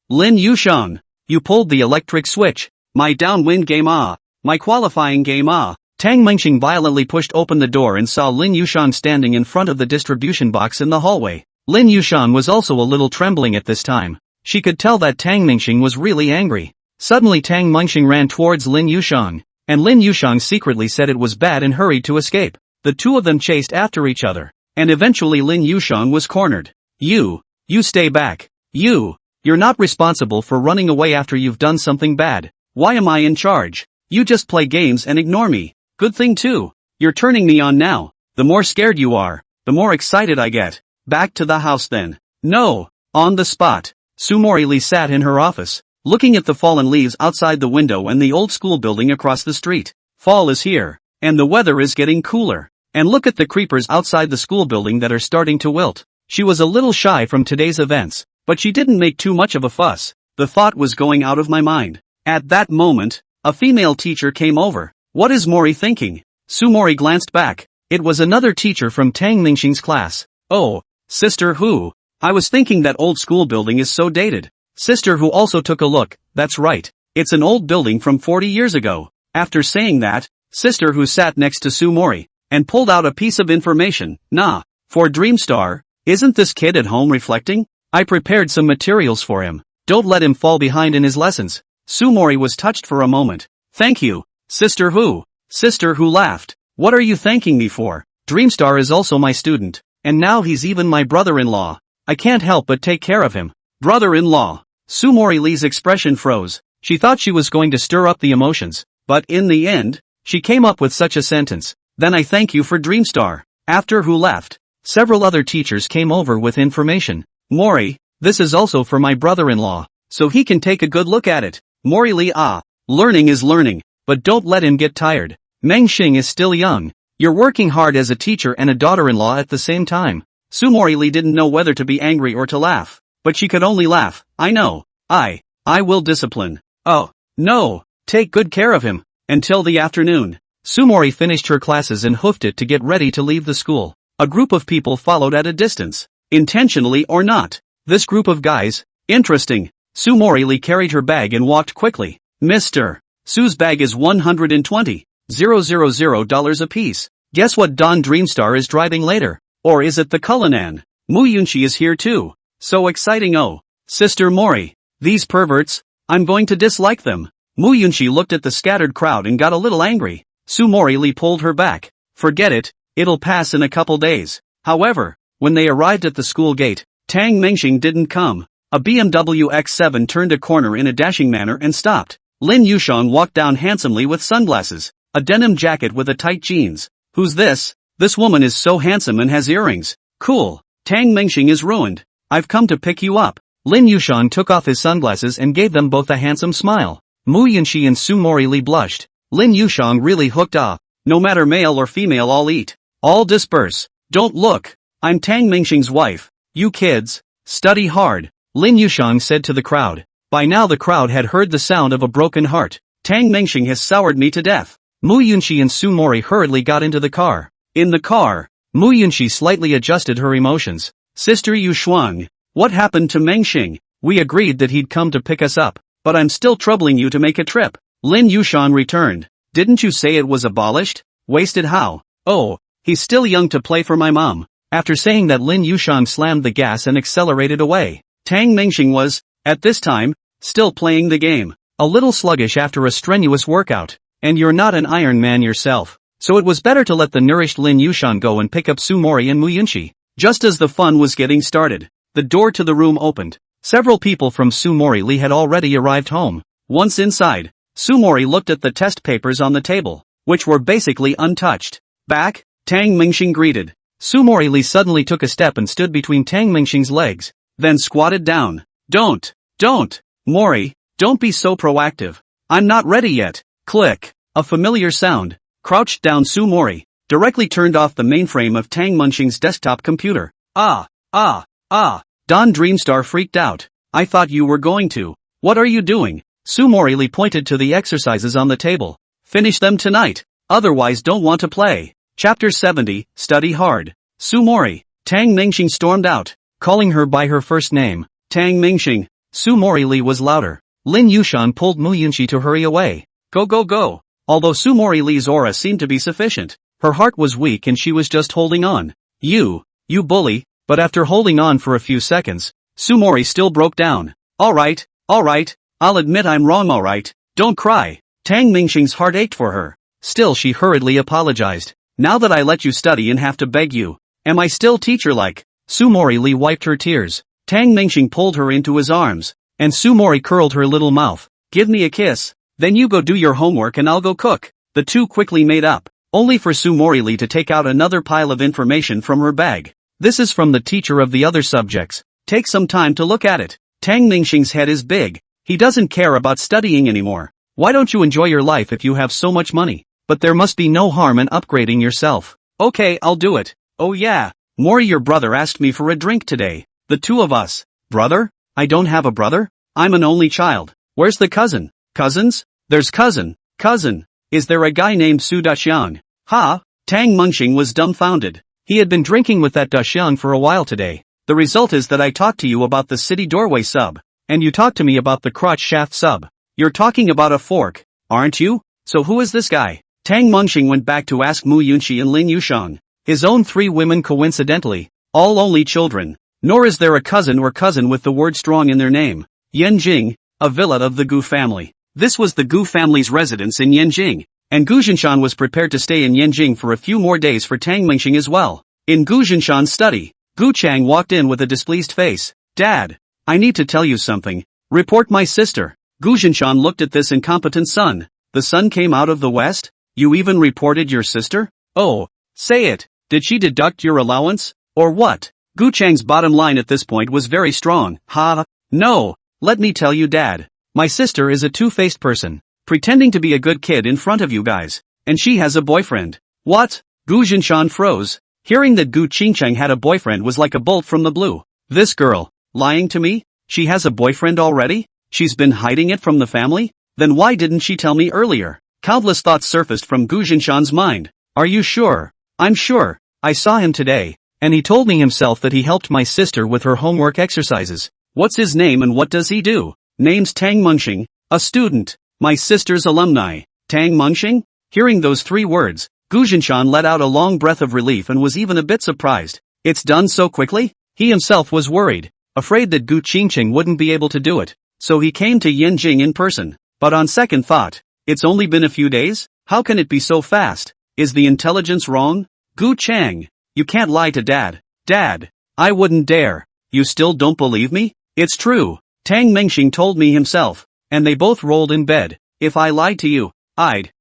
Lin Yushang, you pulled the electric switch. My downwind game. My qualifying game. Tang Mingxing violently pushed open the door and saw Lin Yushang standing in front of the distribution box in the hallway. Lin Yushang was also a little trembling at this time. She could tell that Tang Mingxing was really angry. Suddenly Tang Mingxing ran towards Lin Yushang, and Lin Yushang secretly said it was bad and hurried to escape. The two of them chased after each other, and eventually Lin Yushang was cornered. You stay back. You're not responsible for running away after you've done something bad. Why am I in charge? You just play games and ignore me. Good thing too. You're turning me on now. The more scared you are, the more excited I get. Back to the house then. No. On the spot. Sumori Lee sat in her office, looking at the fallen leaves outside the window and the old school building across the street. Fall is here, and the weather is getting cooler. And look at the creepers outside the school building that are starting to wilt. She was a little shy from today's events, but she didn't make too much of a fuss. The thought was going out of my mind. At that moment, a female teacher came over. What is Mori thinking? Sumori glanced back. It was another teacher from Tang Mingxing's class. Oh, Sister Hu. I was thinking that old school building is so dated. Sister Hu also took a look. That's right. It's an old building from 40 years ago. After saying that, Sister Hu sat next to Sumori and pulled out a piece of information. Nah, for Dreamstar, isn't this kid at home reflecting? I prepared some materials for him. Don't let him fall behind in his lessons. Sumori was touched for a moment. Thank you, Sister Hu. Sister Hu laughed. What are you thanking me for? Dreamstar is also my student, and now he's even my brother-in-law. I can't help but take care of him. Brother-in-law. Sumori Lee's expression froze. She thought she was going to stir up the emotions, but in the end, she came up with such a sentence. Then I thank you for Dreamstar. After Hu left, several other teachers came over with information. Mori, this is also for my brother-in-law, so he can take a good look at it. Mori Lee learning is learning, but don't let him get tired. Meng Xing is still young. You're working hard as a teacher and a daughter-in-law at the same time. Sumori Lee didn't know whether to be angry or to laugh, but she could only laugh. I know. I will discipline. Oh, no, take good care of him. Until the afternoon, Sumori finished her classes and hoofed it to get ready to leave the school. A group of people followed at a distance, intentionally or not. This group of guys, interesting. Sumori Lee carried her bag and walked quickly. Mr. Su's bag is $120,000 apiece. Guess what Don Dreamstar is driving later? Or is it the Cullinan? Mu Yunchi is here too. So exciting. Oh, Sister Mori. These perverts, I'm going to dislike them. Mu Yunchi looked at the scattered crowd and got a little angry. Sumori Lee pulled her back. Forget it, it'll pass in a couple days. However, when they arrived at the school gate, Tang Mingxing didn't come. A BMW X7 turned a corner in a dashing manner and stopped. Lin Yushang walked down handsomely with sunglasses, a denim jacket with a tight jeans. Who's this? This woman is so handsome and has earrings. Cool. Tang Mingxing is ruined. I've come to pick you up. Lin Yushang took off his sunglasses and gave them both a handsome smile. Mu Yunchi and Sumori Lee blushed. Lin Yushang really hooked up. No matter male or female, all eat. All disperse. Don't look. I'm Tang Mingxing's wife. You kids, study hard. Lin Yushang said to the crowd. By now the crowd had heard the sound of a broken heart. Tang Mingxing has soured me to death. Mu Yunchi and Sumori hurriedly got into the car. In the car, Mu Yunchi slightly adjusted her emotions. Sister Yu Shuang, what happened to Mengxing? We agreed that he'd come to pick us up, but I'm still troubling you to make a trip. Lin Yushan returned. Didn't you say it was abolished? Wasted how? Oh, he's still young to play for my mom. After saying that, Lin Yushan slammed the gas and accelerated away. Tang Mingxing was, at this time, still playing the game. A little sluggish after a strenuous workout. And you're not an Iron Man yourself. So it was better to let the nourished Lin Yushan go and pick up Sumori and Mu Yunchi. Just as the fun was getting started, the door to the room opened. Several people from Sumori Lee had already arrived home. Once inside, Sumori looked at the test papers on the table, which were basically untouched. Back, Tang Mingxing greeted. Sumori Lee suddenly took a step and stood between Tang Mingxing's legs, then squatted down. Don't, Mori, don't be so proactive. I'm not ready yet. Click. A familiar sound. Crouched down, Sumori directly turned off the mainframe of Tang Mingxing's desktop computer. Don Dreamstar freaked out. I thought you were going to. What are you doing? Sumori Lee pointed to the exercises on the table. Finish them tonight. Otherwise don't want to play. Chapter 70, Study Hard. Sumori. Tang Mingxing stormed out, calling her by her first name. Tang Mingxing. Sumori Lee was louder. Lin Yushan pulled Mu Yunchi to hurry away. Go. Although Sumori Lee's aura seemed to be sufficient, her heart was weak and she was just holding on. You bully. But after holding on for a few seconds, Sumori still broke down. Alright, I'll admit I'm wrong, alright. Don't cry. Tang Mingxing's heart ached for her. Still she hurriedly apologized. Now that I let you study and have to beg you, am I still teacher-like? Sumori Lee wiped her tears. Tang Mingxing pulled her into his arms, and Sumori curled her little mouth. Give me a kiss. Then you go do your homework and I'll go cook. The two quickly made up, only for Sumori Lee to take out another pile of information from her bag. This is from the teacher of the other subjects. Take some time to look at it. Tang Mingxing's head is big. He doesn't care about studying anymore. Why don't you enjoy your life if you have so much money? But there must be no harm in upgrading yourself. Okay, I'll do it. Oh yeah, Mori, your brother asked me for a drink today. The two of us. Brother? I don't have a brother? I'm an only child. Where's the cousin? Cousins? There's cousin. Cousin. Is there a guy named Su Daxiang? Ha? Tang Mengxing was dumbfounded. He had been drinking with that Daxiang for a while today. The result is that I talked to you about the city doorway sub. And you talked to me about the crotch shaft sub. You're talking about a fork, aren't you? So who is this guy? Tang Mengxing went back to ask Mu Yunxi and Lin Yushang. His own three women coincidentally. All only children. Nor is there a cousin or cousin with the word strong in their name. Yanjing, a villa of the Gu family. This was the Gu family's residence in Yanjing. And Gu Zhinshan was prepared to stay in Yanjing for a few more days for Tang Mengxing as well. In Gu Zhinshan's study, Gu Chang walked in with a displeased face. Dad, I need to tell you something. Report my sister. Gu Zhinshan looked at this incompetent son. The sun came out of the west? You even reported your sister? Oh, say it. Did she deduct your allowance? Or what? Gu Chang's bottom line at this point was very strong. Ha, no. Let me tell you, Dad. My sister is a two-faced person, pretending to be a good kid in front of you guys. And she has a boyfriend. What? Gu Zhinshan froze. Hearing that Gu Qingcheng had a boyfriend was like a bolt from the blue. This girl, lying to me? She has a boyfriend already? She's been hiding it from the family? Then why didn't she tell me earlier? Countless thoughts surfaced from Gu Zhinshan's mind. Are you sure? I'm sure. I saw him today, and he told me himself that he helped my sister with her homework exercises. What's his name and what does he do? Name's Tang Mengxing, a student. My sister's alumni. Tang Mengxing? Hearing those three words, Gu Zhinshan let out a long breath of relief and was even a bit surprised. It's done so quickly? He himself was worried, afraid that Gu Qingcheng wouldn't be able to do it. So he came to Yanjing in person. But on second thought, it's only been a few days? How can it be so fast? Is the intelligence wrong? Gu Chang, you can't lie to Dad. Dad, I wouldn't dare. You still don't believe me? It's true. Tang Mengxing told me himself. And they both rolled in bed. If I lied to you, I'd.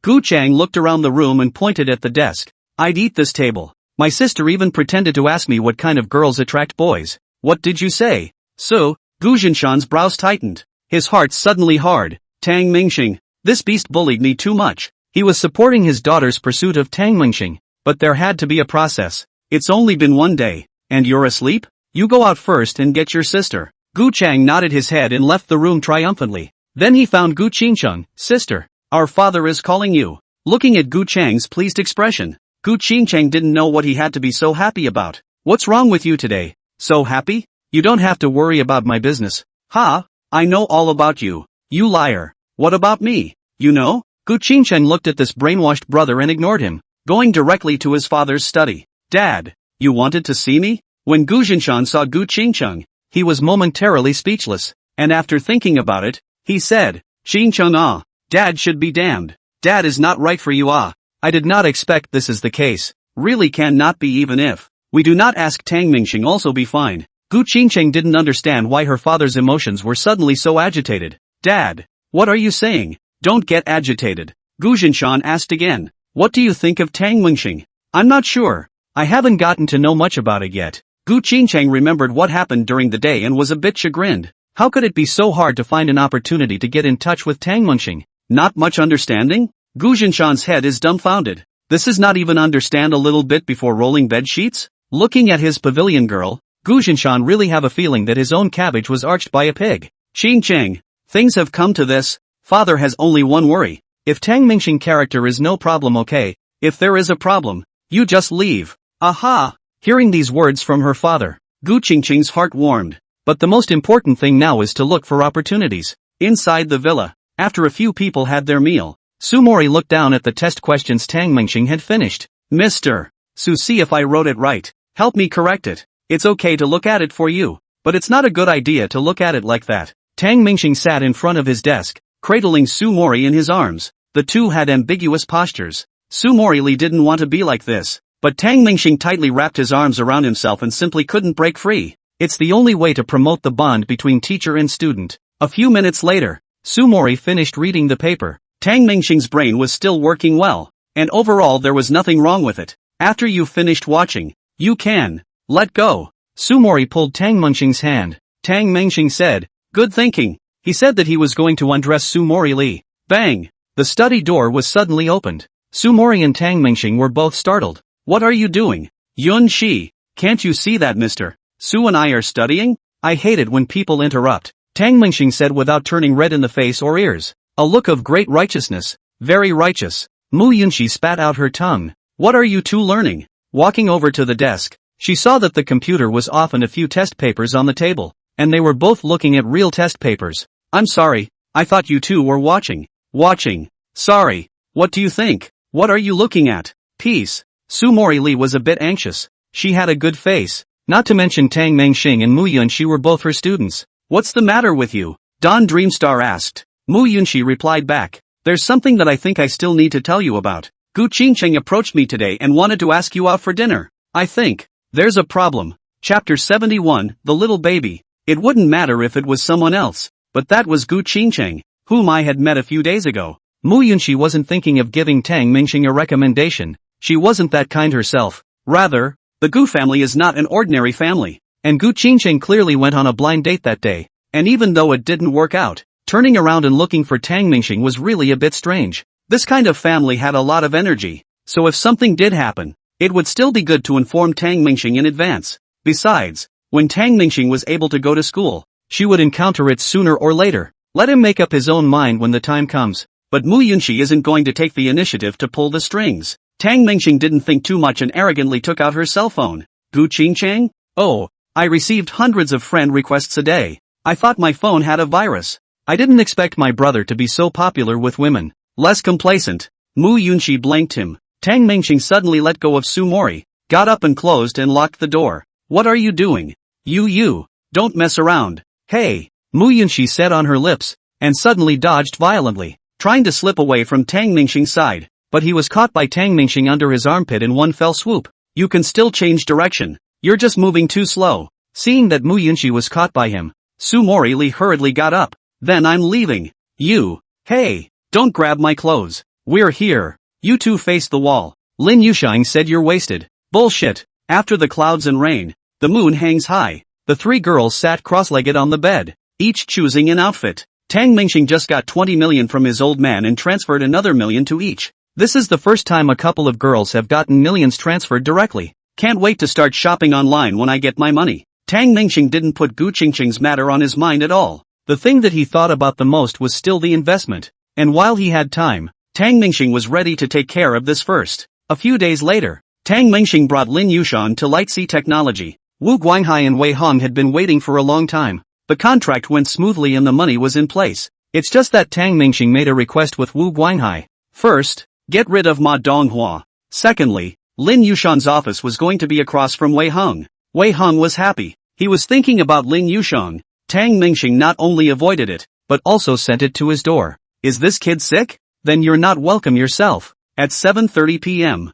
Gu Chang looked around the room and pointed at the desk. I'd eat this table. My sister even pretended to ask me what kind of girls attract boys. What did you say? So, Gu Zhinshan's brows tightened. His heart suddenly hard. Tang Mengxing, this beast bullied me too much. He was supporting his daughter's pursuit of Tang Mengxing. But there had to be a process. It's only been one day. And you're asleep? You go out first and get your sister. Gu Chang nodded his head and left the room triumphantly. Then he found Gu Qingcheng. Sister, our father is calling you. Looking at Gu Chang's pleased expression, Gu Qingcheng didn't know what he had to be so happy about. What's wrong with you today? So happy? You don't have to worry about my business. Ha, I know all about you. You liar. What about me? You know? Gu Qingcheng looked at this brainwashed brother and ignored him, going directly to his father's study. Dad, you wanted to see me? When Gu Zhinshan saw Gu Qingcheng, he was momentarily speechless, and after thinking about it, he said, Qingcheng ah, Dad should be damned. Dad is not right for you ah. I did not expect this is the case. Really can not be even if we do not ask Tang Mengxing also be fine. Gu Qingcheng didn't understand why her father's emotions were suddenly so agitated. Dad, what are you saying? Don't get agitated. Gu Zhinshan asked again. What do you think of Tang Mengxing? I'm not sure. I haven't gotten to know much about it yet. Gu Qingcheng remembered what happened during the day and was a bit chagrined. How could it be so hard to find an opportunity to get in touch with Tang Mengxing? Not much understanding? Gu Zhinshan's head is dumbfounded. This is not even understand a little bit before rolling bed sheets? Looking at his pavilion girl, Gu Zhinshan really have a feeling that his own cabbage was arched by a pig. Qingcheng, things have come to this. Father has only one worry. If Tang Mengxing character is no problem, okay. If there is a problem, you just leave. Aha! Hearing these words from her father, Gu Qingcheng's heart warmed. But the most important thing now is to look for opportunities. Inside the villa, after a few people had their meal, Sumori looked down at the test questions Tang Mengxing had finished. Mr. Su, see if I wrote it right. Help me correct it. It's okay to look at it for you, but it's not a good idea to look at it like that. Tang Mengxing sat in front of his desk, cradling Sumori in his arms. The two had ambiguous postures. Sumori Lee didn't want to be like this, but Tang Mengxing tightly wrapped his arms around himself and simply couldn't break free. It's the only way to promote the bond between teacher and student. A few minutes later, Sumori finished reading the paper. Tang Mengxing's brain was still working well, and overall there was nothing wrong with it. After you've finished watching, you can let go. Sumori pulled Tang Mengxing's hand. Tang Mengxing said, good thinking. He said that he was going to undress Sumori Lee. Bang! The study door was suddenly opened. Sumori and Tang Mingxing were both startled. What are you doing? Yun Shi, can't you see that, mister? Su and I are studying? I hate it when people interrupt, Tang Mingxing said without turning red in the face or ears. A look of great righteousness. Very righteous. Mu Yunxi spat out her tongue. What are you two learning? Walking over to the desk, she saw that the computer was off and a few test papers on the table, and they were both looking at real test papers. I'm sorry, I thought you two were watching. Watching. Sorry. What do you think? What are you looking at? Peace. Sumori Li was a bit anxious. She had a good face. Not to mention Tang Mingxing and Mu Yunxi were both her students. What's the matter with you? Don Dreamstar asked. Mu Yunxi replied back. There's something that I think I still need to tell you about. Gu Qingcheng approached me today and wanted to ask you out for dinner. I think there's a problem. Chapter 71, The Little Baby. It wouldn't matter if it was someone else, but that was Gu Qingcheng, whom I had met a few days ago. Mu Yunxi wasn't thinking of giving Tang Mingxing a recommendation. She wasn't that kind herself. Rather, the Gu family is not an ordinary family. And Gu Qingcheng clearly went on a blind date that day. And even though it didn't work out, turning around and looking for Tang Mingxing was really a bit strange. This kind of family had a lot of energy, so if something did happen, it would still be good to inform Tang Mingxing in advance. Besides, when Tang Mingxing was able to go to school, she would encounter it sooner or later. Let him make up his own mind when the time comes. But Mu Yunxi isn't going to take the initiative to pull the strings. Tang Mingxing didn't think too much and arrogantly took out her cell phone. Gu Qingcheng? Oh, I received hundreds of friend requests a day. I thought my phone had a virus. I didn't expect my brother to be so popular with women. Less complacent. Mu Yunxi blanked him. Tang Mingxing suddenly let go of Sumori, got up and closed and locked the door. What are you doing? You, don't mess around. Hey, Mu Yunxi said on her lips, and suddenly dodged violently, trying to slip away from Tang Mingxing's side, but he was caught by Tang Mingxing under his armpit in one fell swoop. You can still change direction. You're just moving too slow. Seeing that Mu Yunxi was caught by him, Sumori Li hurriedly got up. Then I'm leaving. You. Hey, don't grab my clothes. We're here. You two face the wall. Lin Yusheng said you're wasted. Bullshit. After the clouds and rain, the moon hangs high. The three girls sat cross-legged on the bed, each choosing an outfit. Tang Mingxing just got 20 million from his old man and transferred another million to each. This is the first time a couple of girls have gotten millions transferred directly. Can't wait to start shopping online when I get my money. Tang Mingxing didn't put Gu Qingcheng's matter on his mind at all. The thing that he thought about the most was still the investment. And while he had time, Tang Mingxing was ready to take care of this first. A few days later, Tang Mingxing brought Lin Yushan to Light Sea Technology. Wu Guanghai and Wei Hong had been waiting for a long time. The contract went smoothly and the money was in place. It's just that Tang Mingxing made a request with Wu Guanghai. First, get rid of Ma Donghua. Secondly, Lin Yushan's office was going to be across from Wei Hong. Wei Hong was happy. He was thinking about Lin Yushang. Tang Mingxing not only avoided it, but also sent it to his door. Is this kid sick? Then you're not welcome yourself. At 7:30 p.m.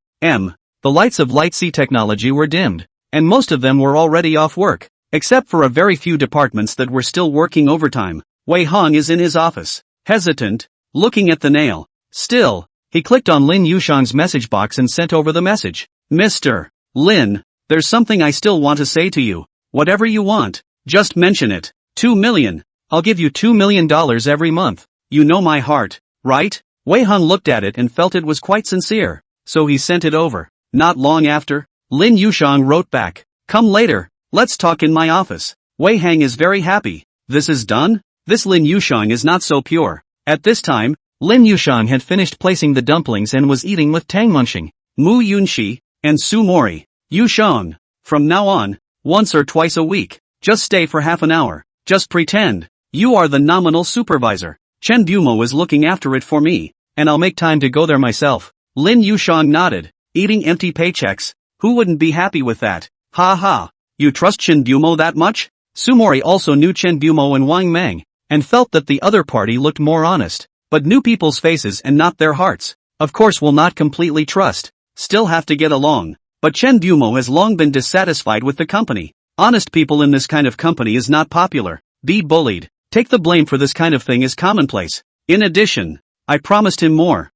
The lights of Light Sea Technology were dimmed, and most of them were already off work, except for a very few departments that were still working overtime. Wei Hong is in his office, hesitant, looking at the nail. Still, he clicked on Lin Yushang's message box and sent over the message. Mr. Lin, there's something I still want to say to you. Whatever you want, just mention it. 2 million. I'll give you $2 million every month. You know my heart, right? Wei Hong looked at it and felt it was quite sincere, so he sent it over. Not long after, Lin Yushang wrote back, come later, let's talk in my office. Wei Hong is very happy. This is done? This Lin Yushang is not so pure. At this time, Lin Yushang had finished placing the dumplings and was eating with Tang Mingxing, Mu Yunxi, and Sumori. Yushang. From now on, once or twice a week, just stay for half an hour. Just pretend. You are the nominal supervisor. Chen Bumo is looking after it for me, and I'll make time to go there myself. Lin Yushang nodded, eating empty paychecks. Who wouldn't be happy with that? Ha ha. You trust Chen Bumo that much? Sumori also knew Chen Bumo and Wang Mang, and felt that the other party looked more honest, but knew people's faces and not their hearts. Of course will not completely trust. Still have to get along. But Chen Bumo has long been dissatisfied with the company. Honest people in this kind of company is not popular. Be bullied. Take the blame for this kind of thing is commonplace. In addition, I promised him more.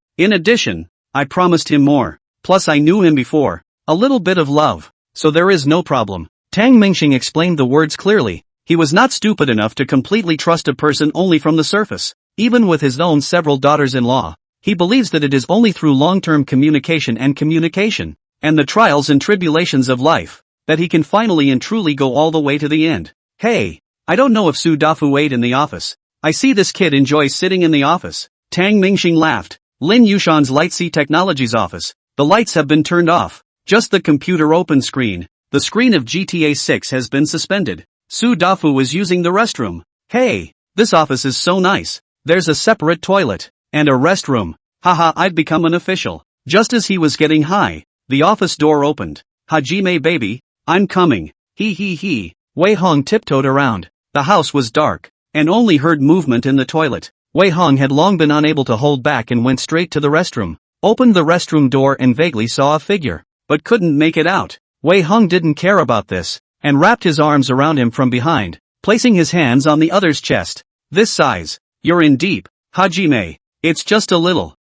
Plus I knew him before. A little bit of love. So there is no problem. Tang Mingxing explained the words clearly. He was not stupid enough to completely trust a person only from the surface. Even with his own several daughters-in-law, He believes that it is only through long-term communication and the trials and tribulations of life, that he can finally and truly go all the way to the end. Hey, I don't know if Su Dafu ate in the office. I see this kid enjoys sitting in the office. Tang Mingxing laughed. Lin Yushan's Lightsea Technologies office. The lights have been turned off. Just the computer open screen. The screen of GTA 6 has been suspended. Su Dafu is using the restroom. Hey, this office is so nice. There's a separate toilet. And a restroom. Haha, I've become an official. Just as he was getting high, the office door opened. Hajime baby, I'm coming. He. Wei Hong tiptoed around. The house was dark, and only heard movement in the toilet. Wei Hong had long been unable to hold back and went straight to the restroom. Opened the restroom door and vaguely saw a figure, but couldn't make it out. Wei Hong didn't care about this, and wrapped his arms around him from behind, placing his hands on the other's chest. This size. You're in deep, Hajime. It's just a little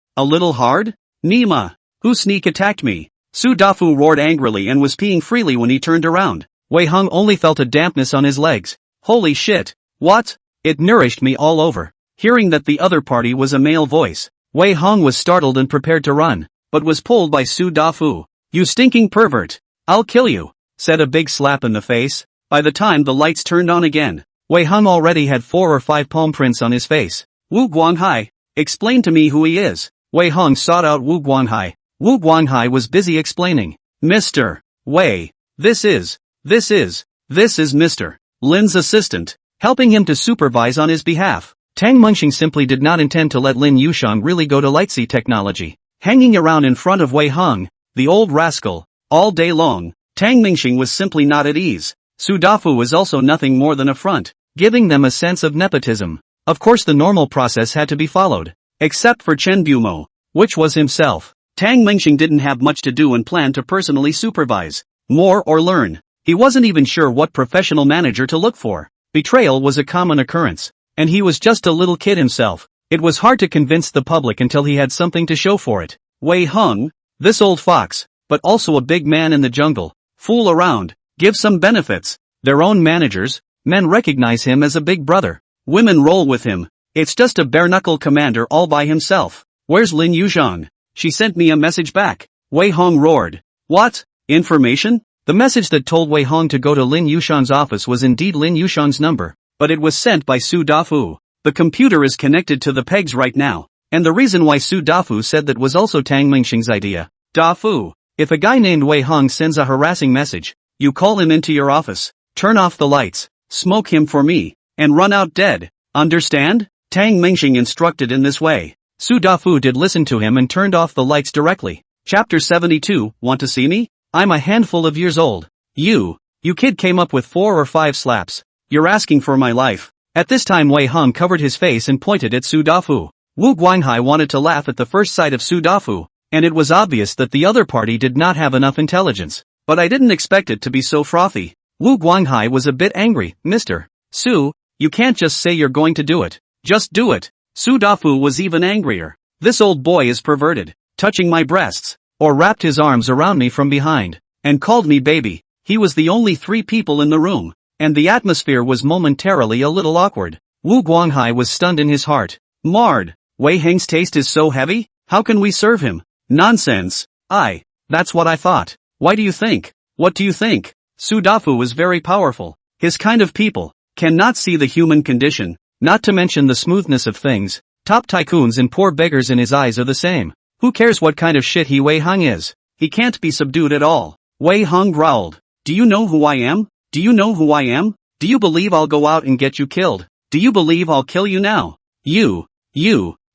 hard? Nima. Who sneak attacked me? Su Dafu roared angrily and was peeing freely when he turned around. Wei Hong only felt a dampness on his legs. Holy shit. What? It nourished me all over. Hearing that the other party was a male voice, Wei Hong was startled and prepared to run, but was pulled by Su Dafu. You stinking pervert. I'll kill you, said a big slap in the face. By the time the lights turned on again, Wei Hong already had 4 or 5 palm prints on his face. Wu Guanghai, explain to me who he is. Wei Hong sought out Wu Guanghai. Wu Guanghai was busy explaining. Mr. Wei, this is Mr. Lin's assistant, helping him to supervise on his behalf. Tang Mengxing simply did not intend to let Lin Yushan really go to Lightsea Technology. Hanging around in front of Wei Hong, the old rascal, all day long, Tang Mengxing was simply not at ease. Su Dafu was also nothing more than a front, giving them a sense of nepotism. Of course the normal process had to be followed, except for Chen Bumo, which was himself. Tang Mengxing didn't have much to do and planned to personally supervise, more or learn. He wasn't even sure what professional manager to look for. Betrayal was a common occurrence, and he was just a little kid himself. It was hard to convince the public until he had something to show for it. Wei Hong, this old fox, but also a big man in the jungle, fool around, give some benefits. Their own managers, men recognize him as a big brother. Women roll with him. It's just a bare-knuckle commander all by himself. Where's Lin Yushan? She sent me a message back. Wei Hong roared. What? Information? The message that told Wei Hong to go to Lin Yushan's office was indeed Lin Yushan's number, but it was sent by Su Dafu. The computer is connected to the pegs right now, and the reason why Su Dafu said that was also Tang Mengxing's idea. Dafu, if a guy named Wei Hong sends a harassing message, you call him into your office, turn off the lights, smoke him for me, and run out dead. Understand? Tang Mengxing instructed in this way. Su Dafu did listen to him and turned off the lights directly. Chapter 72, Want to see me? I'm a handful of years old. You kid came up with 4 or 5 slaps. You're asking for my life. At this time Wei Hong covered his face and pointed at Su Dafu. Wu Guanghai wanted to laugh at the first sight of Su Dafu, and it was obvious that the other party did not have enough intelligence. But I didn't expect it to be so frothy. Wu Guanghai was a bit angry. Mr. Su, you can't just say you're going to do it. Just do it. Su Dafu was even angrier. This old boy is perverted, touching my breasts, or wrapped his arms around me from behind, and called me baby. He was the only 3 people in the room, and the atmosphere was momentarily a little awkward. Wu Guanghai was stunned in his heart. Marred. Wei Heng's taste is so heavy? How can we serve him? Nonsense. That's what I thought. Why do you think? What do you think? Su Dafu was very powerful. His kind of people cannot see the human condition, not to mention the smoothness of things. Top tycoons and poor beggars in his eyes are the same. Who cares what kind of shit Wei Hong is? He can't be subdued at all. Wei Hong growled. Do you know who I am? Do you know who I am? Do you believe I'll go out and get you killed? Do you believe I'll kill you now? You.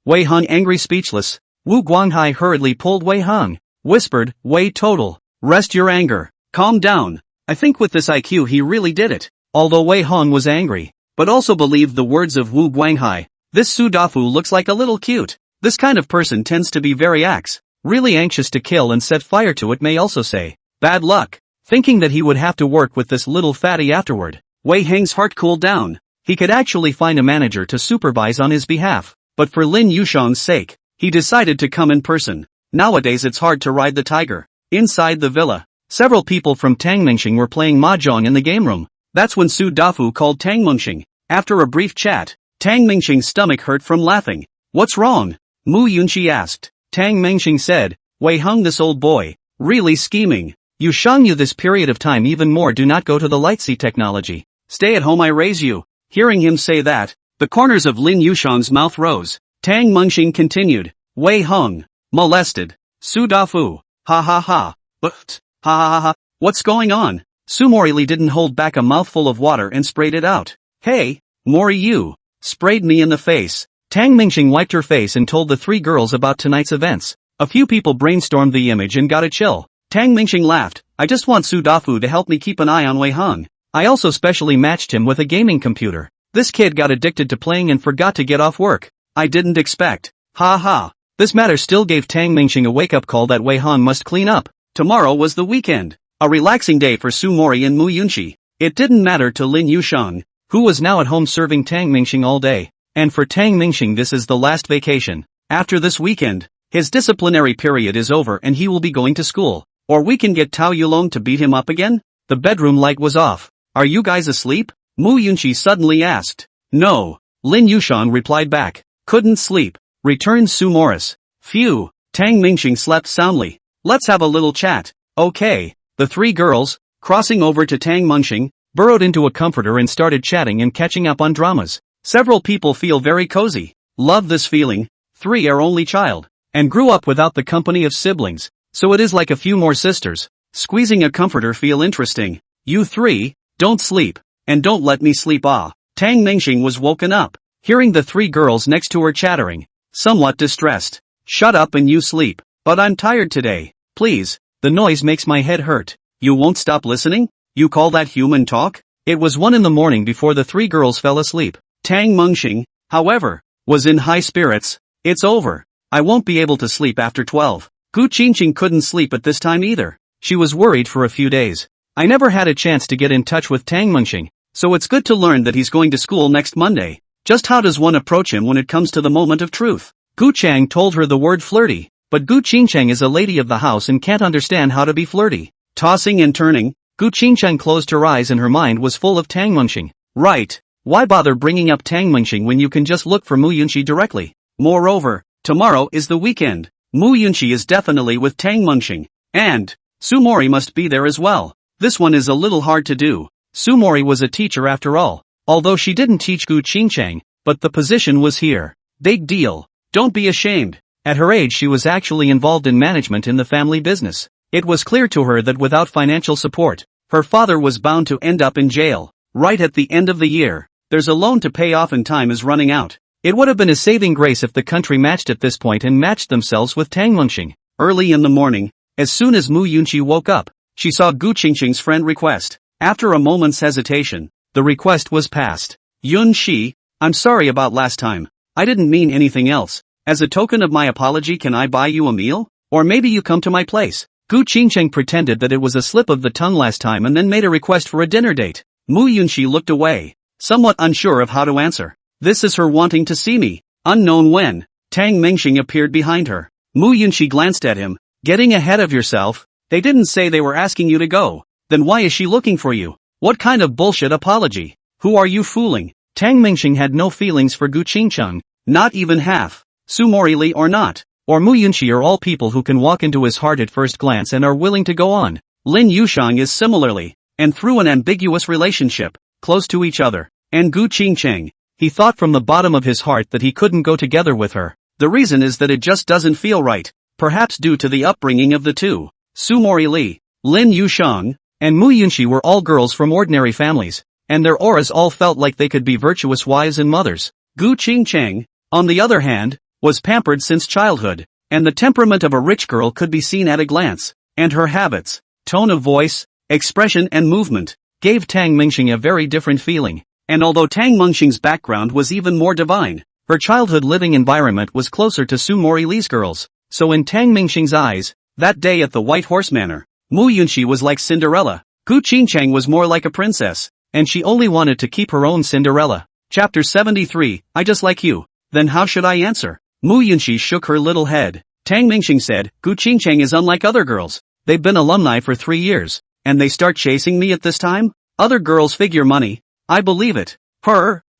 Wei Hong angry speechless. Wu Guanghai hurriedly pulled Wei Hong. Whispered, Wei Total. Rest your anger. Calm down. I think with this IQ he really did it. Although Wei Hong was angry, but also believed the words of Wu Guanghai. This Su Dafu looks like a little cute. This kind of person tends to be very really anxious to kill and set fire to it, may also say. Bad luck. Thinking that he would have to work with this little fatty afterward, Wei Heng's heart cooled down. He could actually find a manager to supervise on his behalf, but for Lin Yushan's sake, he decided to come in person. Nowadays it's hard to ride the tiger. Inside the villa, several people from Tang Mengxing were playing mahjong in the game room. That's when Su Dafu called Tang Mengxing. After a brief chat, Tang Mengxing's stomach hurt from laughing. What's wrong? Mu Yunqi asked. Tang Mengxing said, Wei Hung, this old boy, really scheming. You shang you this period of time even more, do not go to the Lightsea technology. Stay at home, I raise you. Hearing him say that, the corners of Lin Yushang's mouth rose. Tang Mengxing continued. Wei Hung. Molested. Su Dafu. Ha ha ha. But. Ha ha ha. What's going on? Su Morili didn't hold back a mouthful of water and sprayed it out. Hey, Mori, you. Sprayed me in the face. Tang Mengxing wiped her face and told the three girls about tonight's events. A few people brainstormed the image and got a chill. Tang Mengxing laughed. I just want Su Dafu to help me keep an eye on Wei Hung. I also specially matched him with a gaming computer. This kid got addicted to playing and forgot to get off work. I didn't expect. Ha ha. This matter still gave Tang Mengxing a wake-up call that Wei Hung must clean up. Tomorrow was the weekend. A relaxing day for Su Mori and Mu Yunqi. It didn't matter to Lin Yushang, who was now at home serving Tang Mengxing all day. And for Tang Mengxing, this is the last vacation. After this weekend, his disciplinary period is over and he will be going to school. Or we can get Tao Yulong to beat him up again? The bedroom light was off. Are you guys asleep? Mu Yunqi suddenly asked. No. Lin Yushang replied back. Couldn't sleep. Returned Su Morris. Phew. Tang Mengxing slept soundly. Let's have a little chat. Okay. The three girls, crossing over to Tang Mengxing, burrowed into a comforter and started chatting and catching up on dramas. Several people feel very cozy. Love this feeling. 3 are only child. And grew up without the company of siblings. So it is like a few more sisters. Squeezing a comforter feel interesting. You 3, don't sleep. And don't let me sleep. Tang Mengxing was woken up, hearing the 3 girls next to her chattering. Somewhat distressed. Shut up and you sleep. But I'm tired today. Please. The noise makes my head hurt. You won't stop listening? You call that human talk? It was 1 in the morning before the 3 girls fell asleep. Tang Mengxing, however, was in high spirits. It's over. I won't be able to sleep after 12. Gu Qingqing couldn't sleep at this time either. She was worried for a few days. I never had a chance to get in touch with Tang Mengxing, so it's good to learn that he's going to school next Monday. Just how does one approach him when it comes to the moment of truth? Gu Chang told her the word flirty, but Gu Qingcheng is a lady of the house and can't understand how to be flirty. Tossing and turning, Gu Qingcheng closed her eyes and her mind was full of Tang Mengxing. Right. Why bother bringing up Tang Mengxing when you can just look for Mu Yunqi directly? Moreover, tomorrow is the weekend. Mu Yunqi is definitely with Tang Mengxing. And Su Mori must be there as well. This one is a little hard to do. Su Mori was a teacher after all. Although she didn't teach Gu Qingcheng, but the position was here. Big deal. Don't be ashamed. At her age she was actually involved in management in the family business. It was clear to her that without financial support, her father was bound to end up in jail. Right at the end of the year, there's a loan to pay off and time is running out. It would have been a saving grace if the country matched at this point and matched themselves with Tang Mengxing. Early in the morning, as soon as Mu Yunqi woke up, she saw Gu Qingqing's friend request. After a moment's hesitation, the request was passed. Yunqi, I'm sorry about last time. I didn't mean anything else. As a token of my apology, can I buy you a meal? Or maybe you come to my place. Gu Qingcheng pretended that it was a slip of the tongue last time and then made a request for a dinner date. Mu Yunqi looked away, somewhat unsure of how to answer. This is her wanting to see me. Unknown when, Tang Mengxing appeared behind her. Mu Yunqi glanced at him. Getting ahead of yourself? They didn't say they were asking you to go. Then why is she looking for you? What kind of bullshit apology? Who are you fooling? Tang Mengxing had no feelings for Gu Qingcheng. Not even half. Su Morili or not, or Mu Yunqi are all people who can walk into his heart at first glance and are willing to go on. Lin Yushang is similarly, and through an ambiguous relationship, close to each other. And Gu Qingcheng, he thought from the bottom of his heart that he couldn't go together with her. The reason is that it just doesn't feel right, perhaps due to the upbringing of the two. Su Morili, Lin Yushang, and Mu Yunqi were all girls from ordinary families, and their auras all felt like they could be virtuous wives and mothers. Gu Qingcheng, on the other hand, was pampered since childhood, and the temperament of a rich girl could be seen at a glance, and her habits, tone of voice, expression and movement, gave Tang Mengxing a very different feeling. And although Tang Mengxing's background was even more divine, her childhood living environment was closer to Su Morili's girls, so in Tang Mengxing's eyes, that day at the White Horse Manor, Mu Yunqi was like Cinderella, Gu Qingcheng was more like a princess, and she only wanted to keep her own Cinderella. Chapter 73, I just like you. Then how should I answer? Mu Yunqi shook her little head. Tang Mengxing said, Gu Qingcheng is unlike other girls. They've been alumni for 3 years, and they start chasing me at this time? Other girls figure money. I believe it.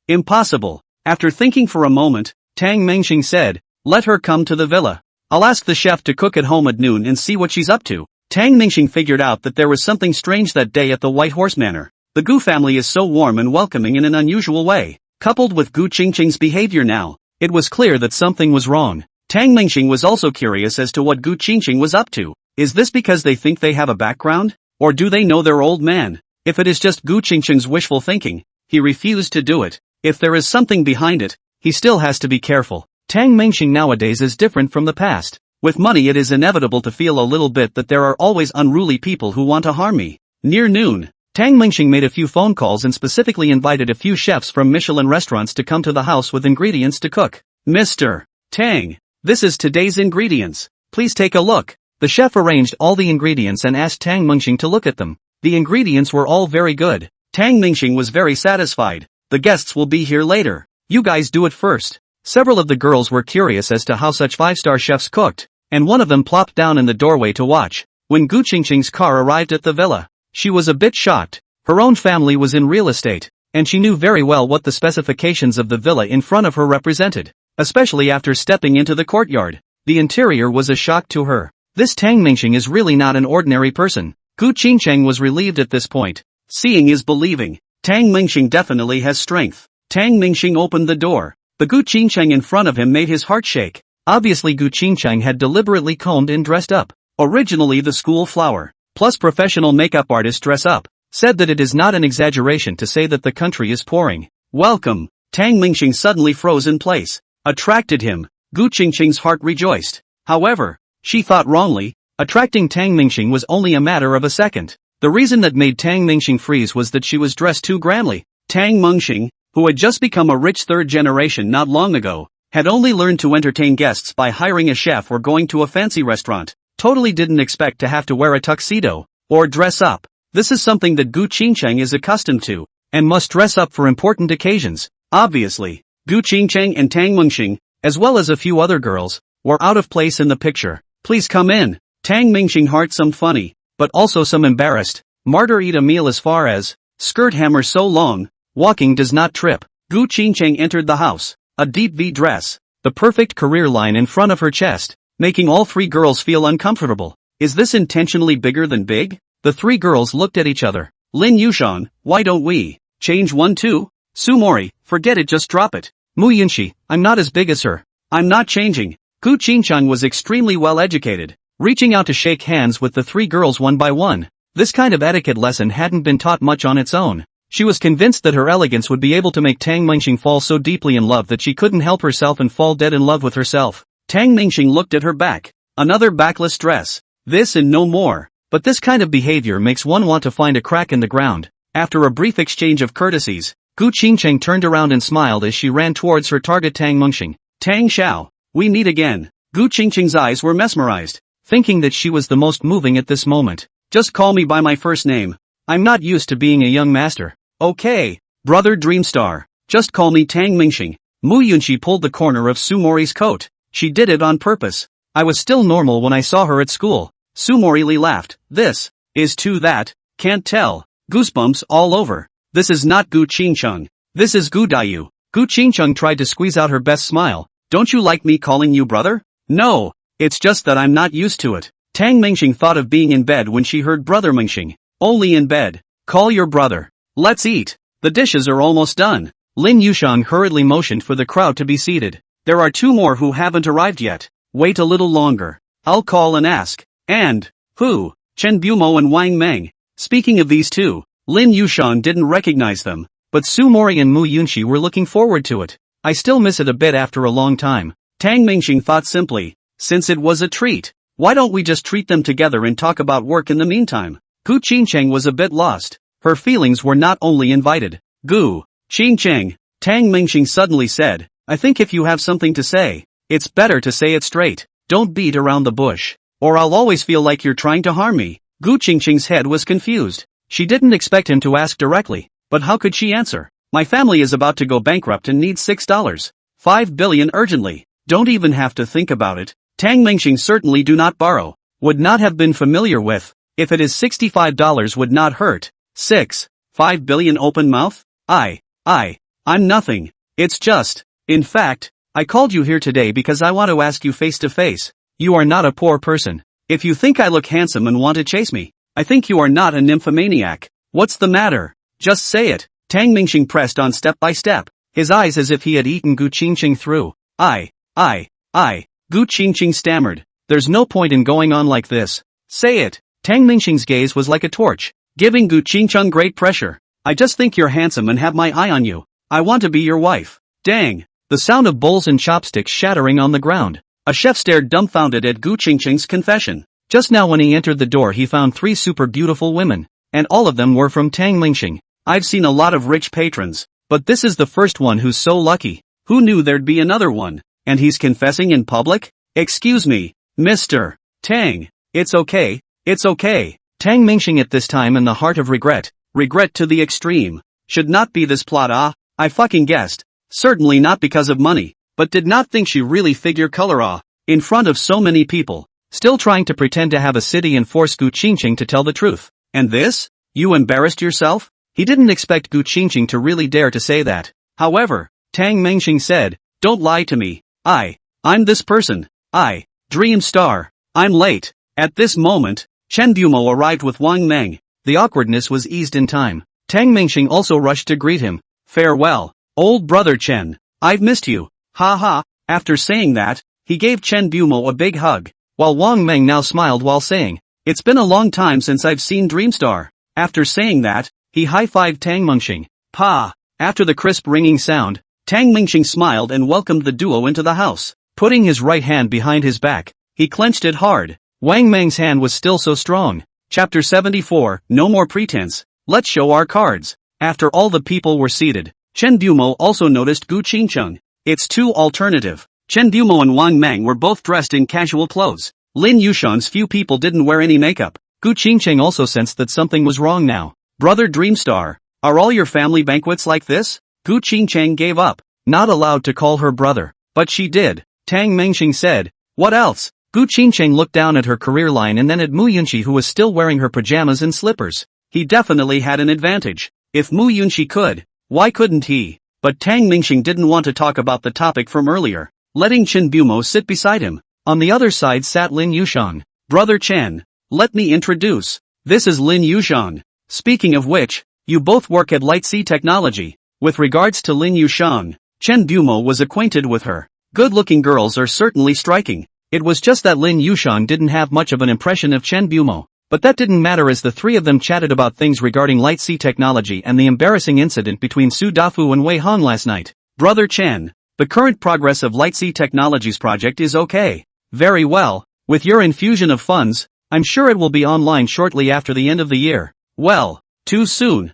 Impossible. After thinking for a moment, Tang Mengxing said, Let her come to the villa. I'll ask the chef to cook at home at noon and see what she's up to. Tang Mingxing figured out that there was something strange that day at the White Horse Manor. The Gu family is so warm and welcoming in an unusual way. Coupled with Gu Qingqing's behavior now, it was clear that something was wrong. Tang Mingxing was also curious as to what Gu Qingqing was up to. Is this because they think they have a background? Or do they know their old man? If it is just Gu Qingqing's wishful thinking, he refused to do it. If there is something behind it, he still has to be careful. Tang Mingxing nowadays is different from the past. With money it is inevitable to feel a little bit that there are always unruly people who want to harm me. Near noon, Tang Mingxing made a few phone calls and specifically invited a few chefs from Michelin restaurants to come to the house with ingredients to cook. Mr. Tang, this is today's ingredients. Please take a look. The chef arranged all the ingredients and asked Tang Mingxing to look at them. The ingredients were all very good. Tang Mingxing was very satisfied. The guests will be here later. You guys do it first. Several of the girls were curious as to how such five-star chefs cooked, and one of them plopped down in the doorway to watch. When Gu Qingqing's car arrived at the villa, she was a bit shocked. Her own family was in real estate, and she knew very well what the specifications of the villa in front of her represented, especially after stepping into the courtyard. The interior was a shock to her. This Tang Mingxing is really not an ordinary person. Gu Qingqing was relieved at this point. Seeing is believing. Tang Mingxing definitely has strength. Tang Mingxing opened the door. The Gu Qingqing in front of him made his heart shake. Obviously Gu Qingqing had deliberately combed and dressed up. Originally the school flower, plus professional makeup artist dress up, said that it is not an exaggeration to say that the country is pouring. Welcome. Tang Mingxing suddenly froze in place. Attracted him. Gu Qingqing's heart rejoiced. However, she thought wrongly. Attracting Tang Mingxing was only a matter of a second. The reason that made Tang Mingxing freeze was that she was dressed too grandly. Tang Mingxing, who had just become a rich third generation not long ago, had only learned to entertain guests by hiring a chef or going to a fancy restaurant. Totally didn't expect to have to wear a tuxedo, or dress up. This is something that Gu Qingqing is accustomed to, and must dress up for important occasions. Obviously, Gu Qingqing and Tang Mingxing, as well as a few other girls, were out of place in the picture. Please come in. Tang Mingxing heart some funny, but also some embarrassed. Martyr eat a meal as far as, skirt hammer so long, walking does not trip. Gu Qingqing entered the house, a deep V dress, the perfect career line in front of her chest, making all three girls feel uncomfortable. Is this intentionally bigger than big? The three girls looked at each other. Lin Yushan, why don't we change one too? Sumori, forget it, just drop it. Mu Yunxi, I'm not as big as her. I'm not changing. Gu Qingqing was extremely well educated, reaching out to shake hands with the three girls one by one. This kind of etiquette lesson hadn't been taught much on its own. She was convinced that her elegance would be able to make Tang Mingxing fall so deeply in love that she couldn't help herself and fall dead in love with herself. Tang Mingxing looked at her back. Another backless dress. This and no more. But this kind of behavior makes one want to find a crack in the ground. After a brief exchange of courtesies, Gu Qingqing turned around and smiled as she ran towards her target Tang Mingxing. Tang Xiao, we meet again. Gu Qingqing's eyes were mesmerized, thinking that she was the most moving at this moment. Just call me by my first name. I'm not used to being a young master. Okay, brother Dreamstar, just call me Tang Mingxing. Mu Yunxi pulled the corner of Sumori's coat. She did it on purpose. I was still normal when I saw her at school. Sumori Lee laughed. This is too that, can't tell. Goosebumps all over. This is not Gu Qingqing. This is Gu Daiyu. Gu Qingqing tried to squeeze out her best smile. Don't you like me calling you brother? No, it's just that I'm not used to it. Tang Mingxing thought of being in bed when she heard brother Mingxing. Only in bed. Call your brother. Let's eat. The dishes are almost done. Lin Yushang hurriedly motioned for the crowd to be seated. There are two more who haven't arrived yet. Wait a little longer. I'll call and ask. And, who? Chen Bumo and Wang Meng. Speaking of these two, Lin Yushang didn't recognize them, but Su Mori and Mu Yunxi were looking forward to it. I still miss it a bit after a long time. Tang Mingxing thought simply, since it was a treat, why don't we just treat them together and talk about work in the meantime? Gu Qingqing was a bit lost. Her feelings were not only invited. Gu Qingqing, Tang Mingxing suddenly said, I think if you have something to say, it's better to say it straight. Don't beat around the bush, or I'll always feel like you're trying to harm me. Gu Qingqing's head was confused. She didn't expect him to ask directly, but how could she answer? My family is about to go bankrupt and needs $6.5 billion urgently. Don't even have to think about it. Tang Mingxing certainly do not borrow. Would not have been familiar with. If it is $65 would not hurt. 5 billion open mouth? I'm nothing. It's just. In fact, I called you here today because I want to ask you face to face. You are not a poor person. If you think I look handsome and want to chase me, I think you are not a nymphomaniac. What's the matter? Just say it. Tang Mingxing pressed on step by step, his eyes as if he had eaten Gu Qingqing through. I. Gu Qingqing stammered. There's no point in going on like this. Say it. Tang Mingxing's gaze was like a torch, giving Gu Qingqing great pressure. I just think you're handsome and have my eye on you. I want to be your wife. Dang. The sound of bowls and chopsticks shattering on the ground. A chef stared dumbfounded at Gu Qingqing's confession. Just now when he entered the door he found 3 super beautiful women, and all of them were from Tang Mingxing. I've seen a lot of rich patrons, but this is the first one who's so lucky. Who knew there'd be another one? And he's confessing in public? Excuse me, Mr. Tang. It's okay. Tang Mingxing at this time in the heart of regret to the extreme. Should not be this plot I fucking guessed. Certainly not because of money, but did not think she really figure color in front of so many people, still trying to pretend to have a city and force Gu Qingqing to tell the truth. And this? You embarrassed yourself? He didn't expect Gu Qingqing to really dare to say that. However, Tang Mingxing said, don't lie to me. I'm this person. Dream Star. I'm late. At this moment, Chen Bumo arrived with Wang Meng. The awkwardness was eased in time. Tang Mingxing also rushed to greet him. Farewell, old brother Chen. I've missed you. Ha ha. After saying that, he gave Chen Bumo a big hug, while Wang Meng now smiled while saying, it's been a long time since I've seen Dreamstar. After saying that, he high-fived Tang Mingxing. Pa! After the crisp ringing sound, Tang Mingxing smiled and welcomed the duo into the house. Putting his right hand behind his back, he clenched it hard. Wang Meng's hand was still so strong. Chapter 74, No More Pretense. Let's show our cards. After all the people were seated, Chen Bumo also noticed Gu Qingqing. It's too alternative. Chen Bumo and Wang Meng were both dressed in casual clothes. Lin Yushan's few people didn't wear any makeup. Gu Qingqing also sensed that something was wrong now. Brother Dreamstar, are all your family banquets like this? Gu Qingqing gave up, not allowed to call her brother, but she did. Tang Mingxing said, what else? Gu Qingqing looked down at her career line and then at Mu Yunqi, who was still wearing her pajamas and slippers. He definitely had an advantage. If Mu Yunqi could, why couldn't he? But Tang Mingxing didn't want to talk about the topic from earlier, letting Chen Bumo sit beside him. On the other side sat Lin Yushan. Brother Chen, let me introduce. This is Lin Yushan. Speaking of which, you both work at Light Sea Technology. With regards to Lin Yushan, Chen Bumo was acquainted with her. Good-looking girls are certainly striking. It was just that Lin Yushan didn't have much of an impression of Chen Bumo. But that didn't matter as the three of them chatted about things regarding Light Sea Technology and the embarrassing incident between Su Dafu and Wei Hong last night. Brother Chen, the current progress of Light Sea Technology's project is okay. Very well. With your infusion of funds, I'm sure it will be online shortly after the end of the year. Well, too soon.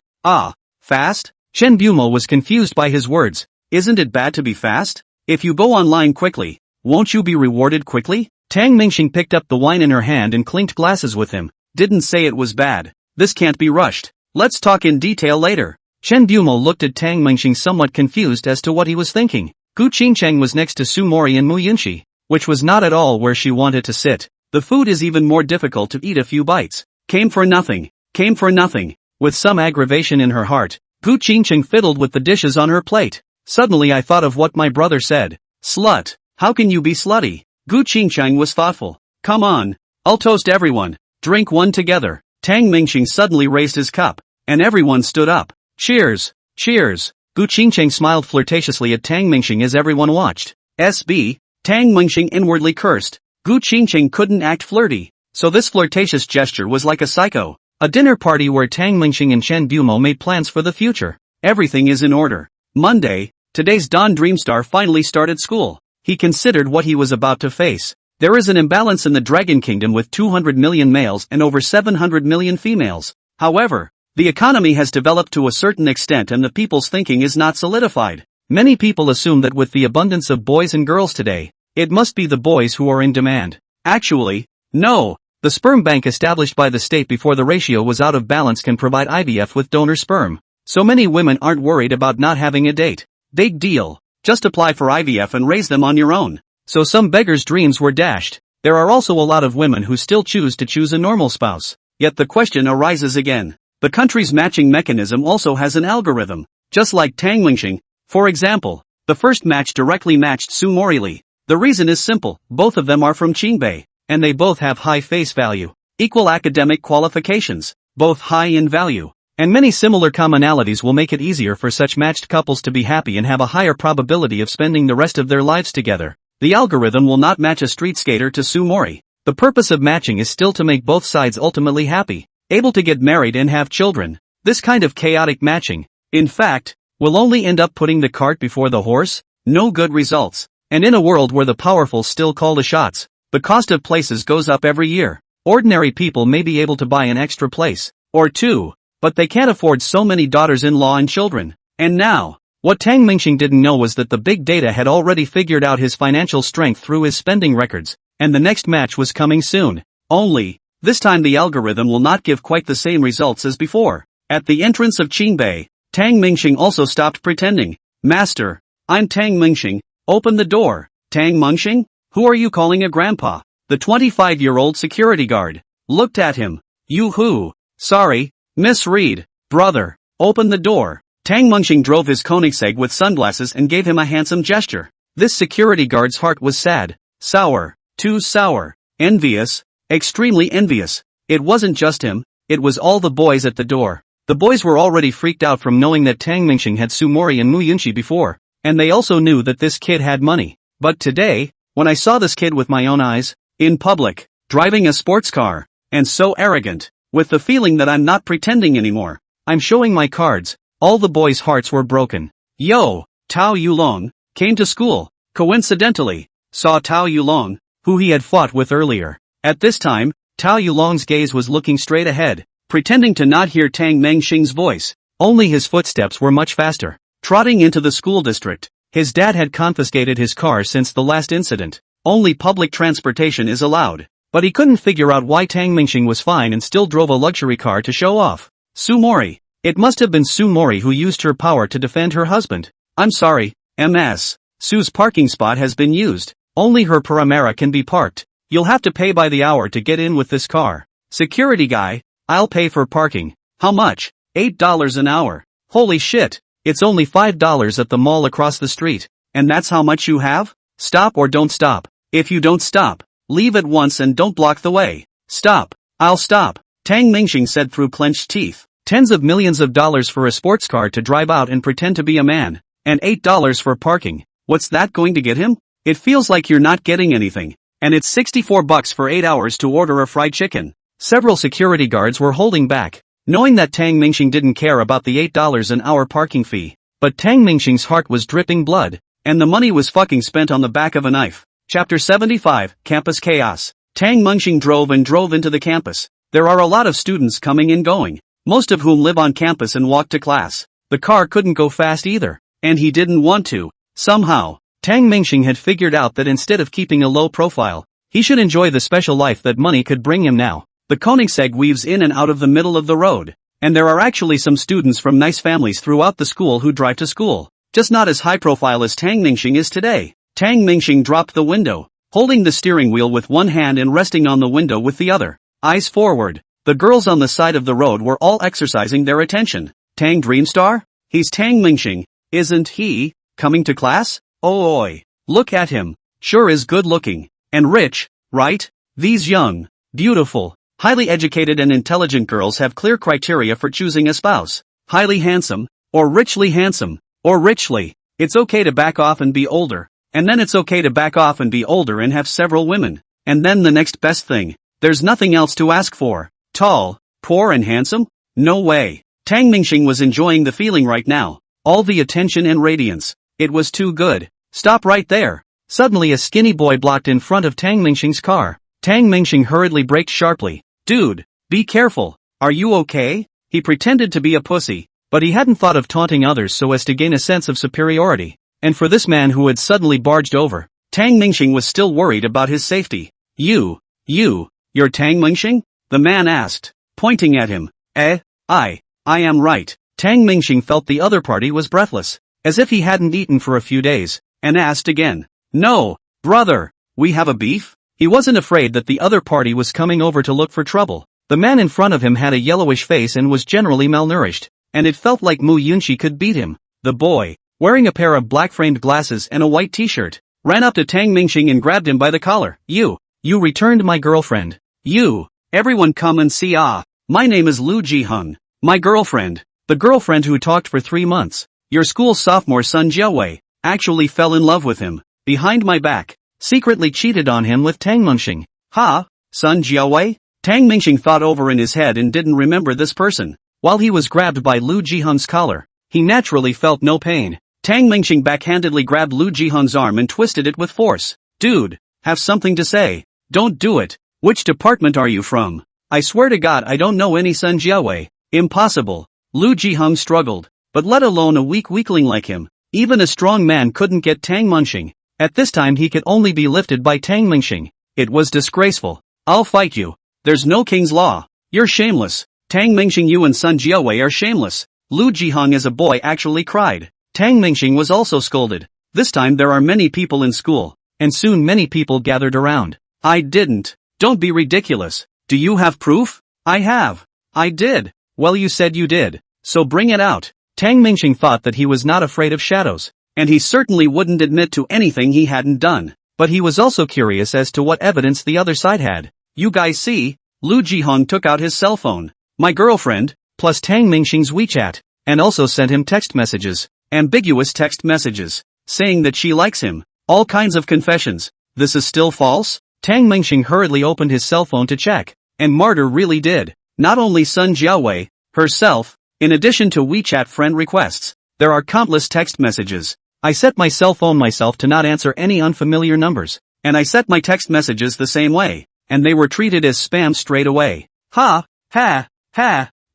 Fast? Chen Bumo was confused by his words. Isn't it bad to be fast? If you go online quickly, won't you be rewarded quickly? Tang Mingxing picked up the wine in her hand and clinked glasses with him. Didn't say it was bad. This can't be rushed. Let's talk in detail later. Chen Bumo looked at Tang Mingxing somewhat confused as to what he was thinking. Gu Qingqing was next to Su Mori and Mu Yunqi, which was not at all where she wanted to sit. The food is even more difficult to eat a few bites. Came for nothing. With some aggravation in her heart, Gu Qingqing fiddled with the dishes on her plate. Suddenly I thought of what my brother said. Slut. How can you be slutty? Gu Qingqing was thoughtful. Come on. I'll toast everyone. Drink one together. Tang Mingxing suddenly raised his cup, and everyone stood up. Cheers. Cheers. Gu Qingqing smiled flirtatiously at Tang Mingxing as everyone watched. SB. Tang Mingxing inwardly cursed. Gu Qingqing couldn't act flirty, so this flirtatious gesture was like a psycho. A dinner party where Tang Mingxing and Chen Bumo made plans for the future. Everything is in order. Monday, today's Don Dreamstar finally started school. He considered what he was about to face. There is an imbalance in the Dragon Kingdom with 200 million males and over 700 million females. However, the economy has developed to a certain extent and the people's thinking is not solidified. Many people assume that with the abundance of boys and girls today, it must be the boys who are in demand. Actually, no. The sperm bank established by the state before the ratio was out of balance can provide IVF with donor sperm. So many women aren't worried about not having a date. Big deal. Just apply for IVF and raise them on your own. So some beggars' dreams were dashed. There are also a lot of women who still choose a normal spouse. Yet the question arises again. The country's matching mechanism also has an algorithm. Just like Tang Mingxing, for example, The first match directly matched Su Mori. The reason is simple, both of them are from Qingbei, and they both have high face value, equal academic qualifications, both high in value, and many similar commonalities will make it easier for such matched couples to be happy and have a higher probability of spending the rest of their lives together. The algorithm will not match a street skater to Su Mori. The purpose of matching is still to make both sides ultimately happy, able to get married and have children. This kind of chaotic matching, in fact, will only end up putting the cart before the horse. No good results. And in a world where the powerful still call the shots, the cost of places goes up every year. Ordinary people may be able to buy an extra place, or two, but they can't afford so many daughters-in-law and children. And now, what Tang Mingxing didn't know was that the big data had already figured out his financial strength through his spending records, and the next match was coming soon. Only, this time the algorithm will not give quite the same results as before. At the entrance of Qingbei, Tang Mingxing also stopped pretending. Master, I'm Tang Mingxing, open the door. Tang Mingxing? Who are you calling a grandpa? The 25-year-old security guard looked at him. You who? Sorry, Miss Reed. Brother, open the door. Tang Mingxing drove his Koenigsegg with sunglasses and gave him a handsome gesture. This security guard's heart was sad, sour, too sour, envious, extremely envious. It wasn't just him, it was all the boys at the door. The boys were already freaked out from knowing that Tang Mingxing had Su Mori and Mu Yunqi before, and they also knew that this kid had money. But today, when I saw this kid with my own eyes, in public, driving a sports car, and so arrogant, with the feeling that I'm not pretending anymore, I'm showing my cards, all the boys' hearts were broken. Yo, Tao Yulong, came to school, coincidentally, saw Tao Yulong, who he had fought with earlier. At this time, Tao Yulong's gaze was looking straight ahead, pretending to not hear Tang Mingxing's voice, only his footsteps were much faster. Trotting into the school district, his dad had confiscated his car since the last incident. Only public transportation is allowed. But he couldn't figure out why Tang Mingxing was fine and still drove a luxury car to show off. Su Mori. It must have been Su Mori who used her power to defend her husband. I'm sorry, MS. Su's parking spot has been used. Only her Paramera can be parked. You'll have to pay by the hour to get in with this car. Security guy, I'll pay for parking. How much? $8 an hour. Holy shit. It's only $5 at the mall across the street. And that's how much you have? Stop or don't stop. If you don't stop, leave at once and don't block the way. Stop. I'll stop. Tang Mingxing said through clenched teeth. Tens of millions of dollars for a sports car to drive out and pretend to be a man. And $8 for parking. What's that going to get him? It feels like you're not getting anything. And it's $64 for 8 hours to order a fried chicken. Several security guards were holding back, knowing that Tang Mingxing didn't care about the $8 an hour parking fee. But Tang Mingxing's heart was dripping blood, and the money was fucking spent on the back of a knife. Chapter 75, Campus Chaos. Tang Mingxing drove into the campus. There are a lot of students coming and going, most of whom live on campus and walk to class. The car couldn't go fast either, and he didn't want to. Somehow, Tang Mingxing had figured out that instead of keeping a low profile, he should enjoy the special life that money could bring him now. The Koenigsegg weaves in and out of the middle of the road, and there are actually some students from nice families throughout the school who drive to school, just not as high profile as Tang Mingxing is today. Tang Mingxing dropped the window, holding the steering wheel with one hand and resting on the window with the other. Eyes forward. The girls on the side of the road were all exercising their attention. Tang Dreamstar? He's Tang Mingxing, isn't he? Coming to class? Oh oi. Look at him. Sure is good looking. And rich, right? These young, beautiful, highly educated and intelligent girls have clear criteria for choosing a spouse. Highly handsome, or richly handsome, or richly. It's okay to back off and be older. And then it's okay to back off and be older and have several women. And then the next best thing. There's nothing else to ask for. Tall, poor and handsome? No way. Tang Mingxing was enjoying the feeling right now. All the attention and radiance. It was too good. Stop right there. Suddenly a skinny boy blocked in front of Tang Mingxing's car. Tang Mingxing hurriedly braked sharply. Dude, be careful. Are you okay? He pretended to be a pussy, but he hadn't thought of taunting others so as to gain a sense of superiority. And for this man who had suddenly barged over, Tang Mingxing was still worried about his safety. You're Tang Mingxing? The man asked, pointing at him. I am right. Tang Mingxing felt the other party was breathless, as if he hadn't eaten for a few days, and asked again. No, brother, we have a beef? He wasn't afraid that the other party was coming over to look for trouble. The man in front of him had a yellowish face and was generally malnourished, and it felt like Mu Yunqi could beat him. The boy, wearing a pair of black-framed glasses and a white t-shirt, ran up to Tang Mingxing and grabbed him by the collar. You returned my girlfriend. Everyone come and see. My name is Lu Jihong. My girlfriend, the girlfriend who talked for 3 months, your school sophomore Sun Jiawei, actually fell in love with him, behind my back, secretly cheated on him with Tang Mingxing. Sun Jiawei? Tang Mingxing thought over in his head and didn't remember this person. While he was grabbed by Lu Jihong's collar, he naturally felt no pain. Tang Mingxing backhandedly grabbed Lu Jihong's arm and twisted it with force. Dude, have something to say. Don't do it. Which department are you from? I swear to God I don't know any Sun Jiawei. Impossible. Lu Jihong struggled, but let alone a weak weakling like him. Even a strong man couldn't get Tang Mingxing. At this time he could only be lifted by Tang Mingxing. It was disgraceful. I'll fight you. There's no king's law. You're shameless. Tang Mingxing, you and Sun Jiawei are shameless. Lu Jihong as a boy actually cried. Tang Mingxing was also scolded. This time there are many people in school, and soon many people gathered around. I didn't. Don't be ridiculous. Do you have proof? I have. I did. Well, you said you did, so bring it out. Tang Mingxing thought that he was not afraid of shadows, and he certainly wouldn't admit to anything he hadn't done. But he was also curious as to what evidence the other side had. You guys see? Lu Jihong took out his cell phone. My girlfriend, plus Tang Mingxing's WeChat, and also sent him text messages, ambiguous text messages, saying that she likes him. All kinds of confessions. This is still false? Tang Mingxing hurriedly opened his cell phone to check, and martyr really did. Not only Sun Jiawei, herself, in addition to WeChat friend requests, there are countless text messages. I set my cell phone myself to not answer any unfamiliar numbers, and I set my text messages the same way, and they were treated as spam straight away.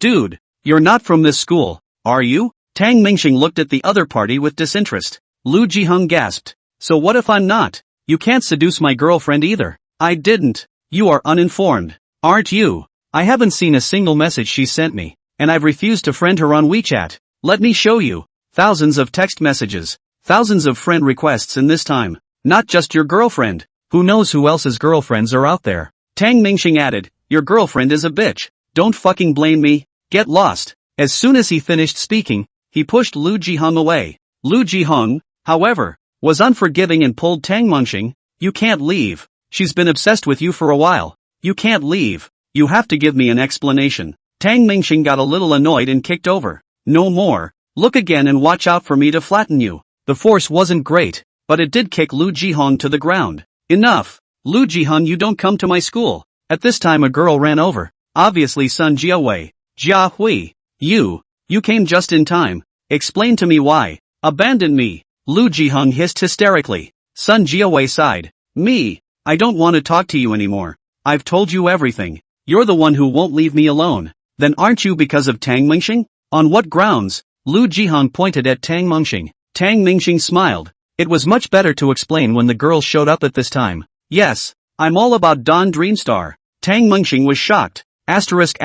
Dude, you're not from this school, are you? Tang Mingxing looked at the other party with disinterest. Lu Jihong gasped. So what if I'm not? You can't seduce my girlfriend either. I didn't. You are uninformed, aren't you? I haven't seen a single message she sent me, and I've refused to friend her on WeChat. Let me show you. Thousands of text messages, thousands of friend requests, and this time, not just your girlfriend. Who knows who else's girlfriends are out there? Tang Mingxing added, your girlfriend is a bitch. Don't fucking blame me. Get lost. As soon as he finished speaking, he pushed Lu Jihong away. Lu Jihong, however, was unforgiving and pulled Tang Mingxing. You can't leave. She's been obsessed with you for a while. You can't leave. You have to give me an explanation. Tang Mingxing got a little annoyed and kicked over. No more. Look again and watch out for me to flatten you. The force wasn't great, but it did kick Lu Jihong to the ground. Enough. Lu Jihong, you don't come to my school. At this time a girl ran over. Obviously Sun Jiawei. Jia Hui. You came just in time. Explain to me why. Abandon me. Lu Jihong hissed hysterically. Sun Jiawei sighed. Me. I don't want to talk to you anymore. I've told you everything. You're the one who won't leave me alone. Then aren't you because of Tang Mingxing? On what grounds? Lu Jihong pointed at Tang Mingxing. Tang Mingxing smiled. It was much better to explain when the girl showed up at this time. Yes, I'm all about Dawn Dreamstar. Tang Mingxing was shocked. Asterisk.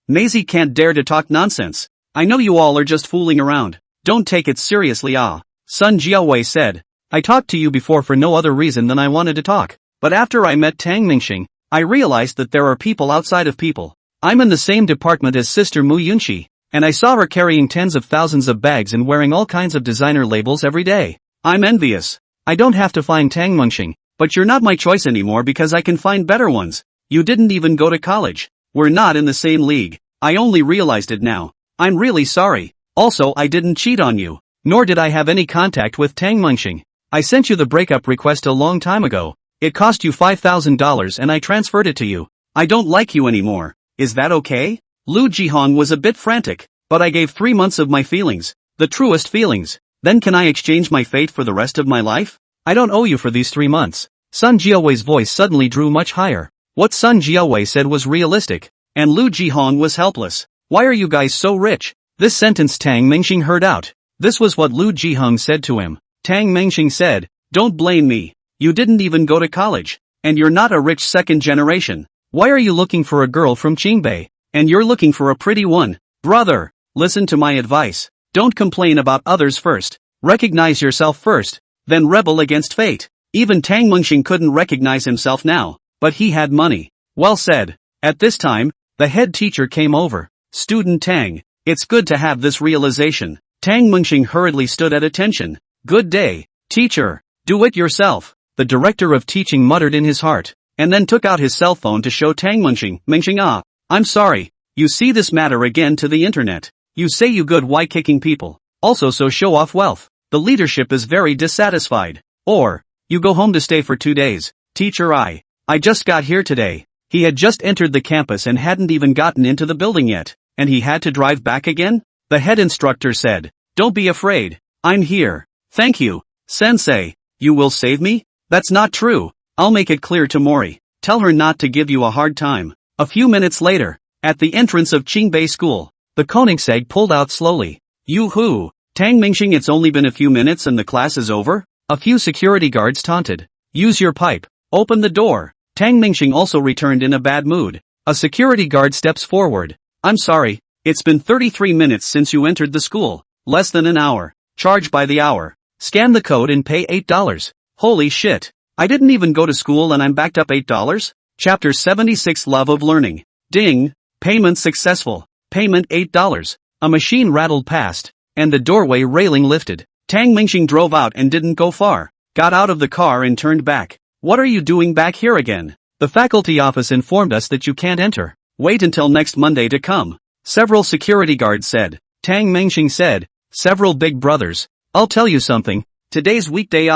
Maisie can't dare to talk nonsense. I know you all are just fooling around. Don't take it seriously. Sun Jiawei said. I talked to you before for no other reason than I wanted to talk. But after I met Tang Mingxing, I realized that there are people outside of people. I'm in the same department as Sister Mu Yunqi, and I saw her carrying tens of thousands of bags and wearing all kinds of designer labels every day. I'm envious. I don't have to find Tang Mingxing, but you're not my choice anymore because I can find better ones. You didn't even go to college. We're not in the same league. I only realized it now. I'm really sorry. Also, I didn't cheat on you, nor did I have any contact with Tang Mingxing. I sent you the breakup request a long time ago. It cost you $5,000 and I transferred it to you. I don't like you anymore. Is that okay? Lu Jihong was a bit frantic, but I gave 3 months of my feelings, the truest feelings. Then can I exchange my fate for the rest of my life? I don't owe you for these 3 months. Sun Jiawei's voice suddenly drew much higher. What Sun Jiawei said was realistic, and Lu Jihong was helpless. Why are you guys so rich? This sentence Tang Mingxing heard out. This was what Lu Jihong said to him. Tang Mingxing said, don't blame me. You didn't even go to college, and you're not a rich second generation. Why are you looking for a girl from Qingbei? And you're looking for a pretty one. Brother, listen to my advice. Don't complain about others first. Recognize yourself first, then rebel against fate. Even Tang Mingxing couldn't recognize himself now, but he had money. Well said. At this time, the head teacher came over. Student Tang, it's good to have this realization. Tang Mengxing hurriedly stood at attention. Good day, teacher. Do it yourself, the director of teaching muttered in his heart, and then took out his cell phone to show Tang Mengxing. Mengxing, I'm sorry. You see this matter again to the internet. You say you good why kicking people. Also so show off wealth. The leadership is very dissatisfied. Or, you go home to stay for 2 days. Teacher I just got here today. He had just entered the campus and hadn't even gotten into the building yet, and he had to drive back again? The head instructor said, Don't be afraid. I'm here. Thank you, sensei. You will save me? That's not true. I'll make it clear to Mori. Tell her not to give you a hard time. A few minutes later, at the entrance of Qingbei School, the Koenigsegg pulled out slowly. Yoo-hoo! Tang Mengxing, it's only been a few minutes and the class is over? A few security guards taunted. Use your pipe. Open the door. Tang Mengxing also returned in a bad mood. A security guard steps forward. I'm sorry, it's been 33 minutes since you entered the school. Less than an hour. Charge by the hour. Scan the code and pay $8. Holy shit. I didn't even go to school and I'm backed up $8? Chapter 76 Love of Learning. Ding. Payment successful. Payment $8. A machine rattled past, and the doorway railing lifted. Tang Mengxing drove out and didn't go far. Got out of the car and turned back. What are you doing back here again? The faculty office informed us that you can't enter. Wait until next Monday to come. Several security guards said. Tang Mengxing said. Several big brothers. I'll tell you something. Today's weekday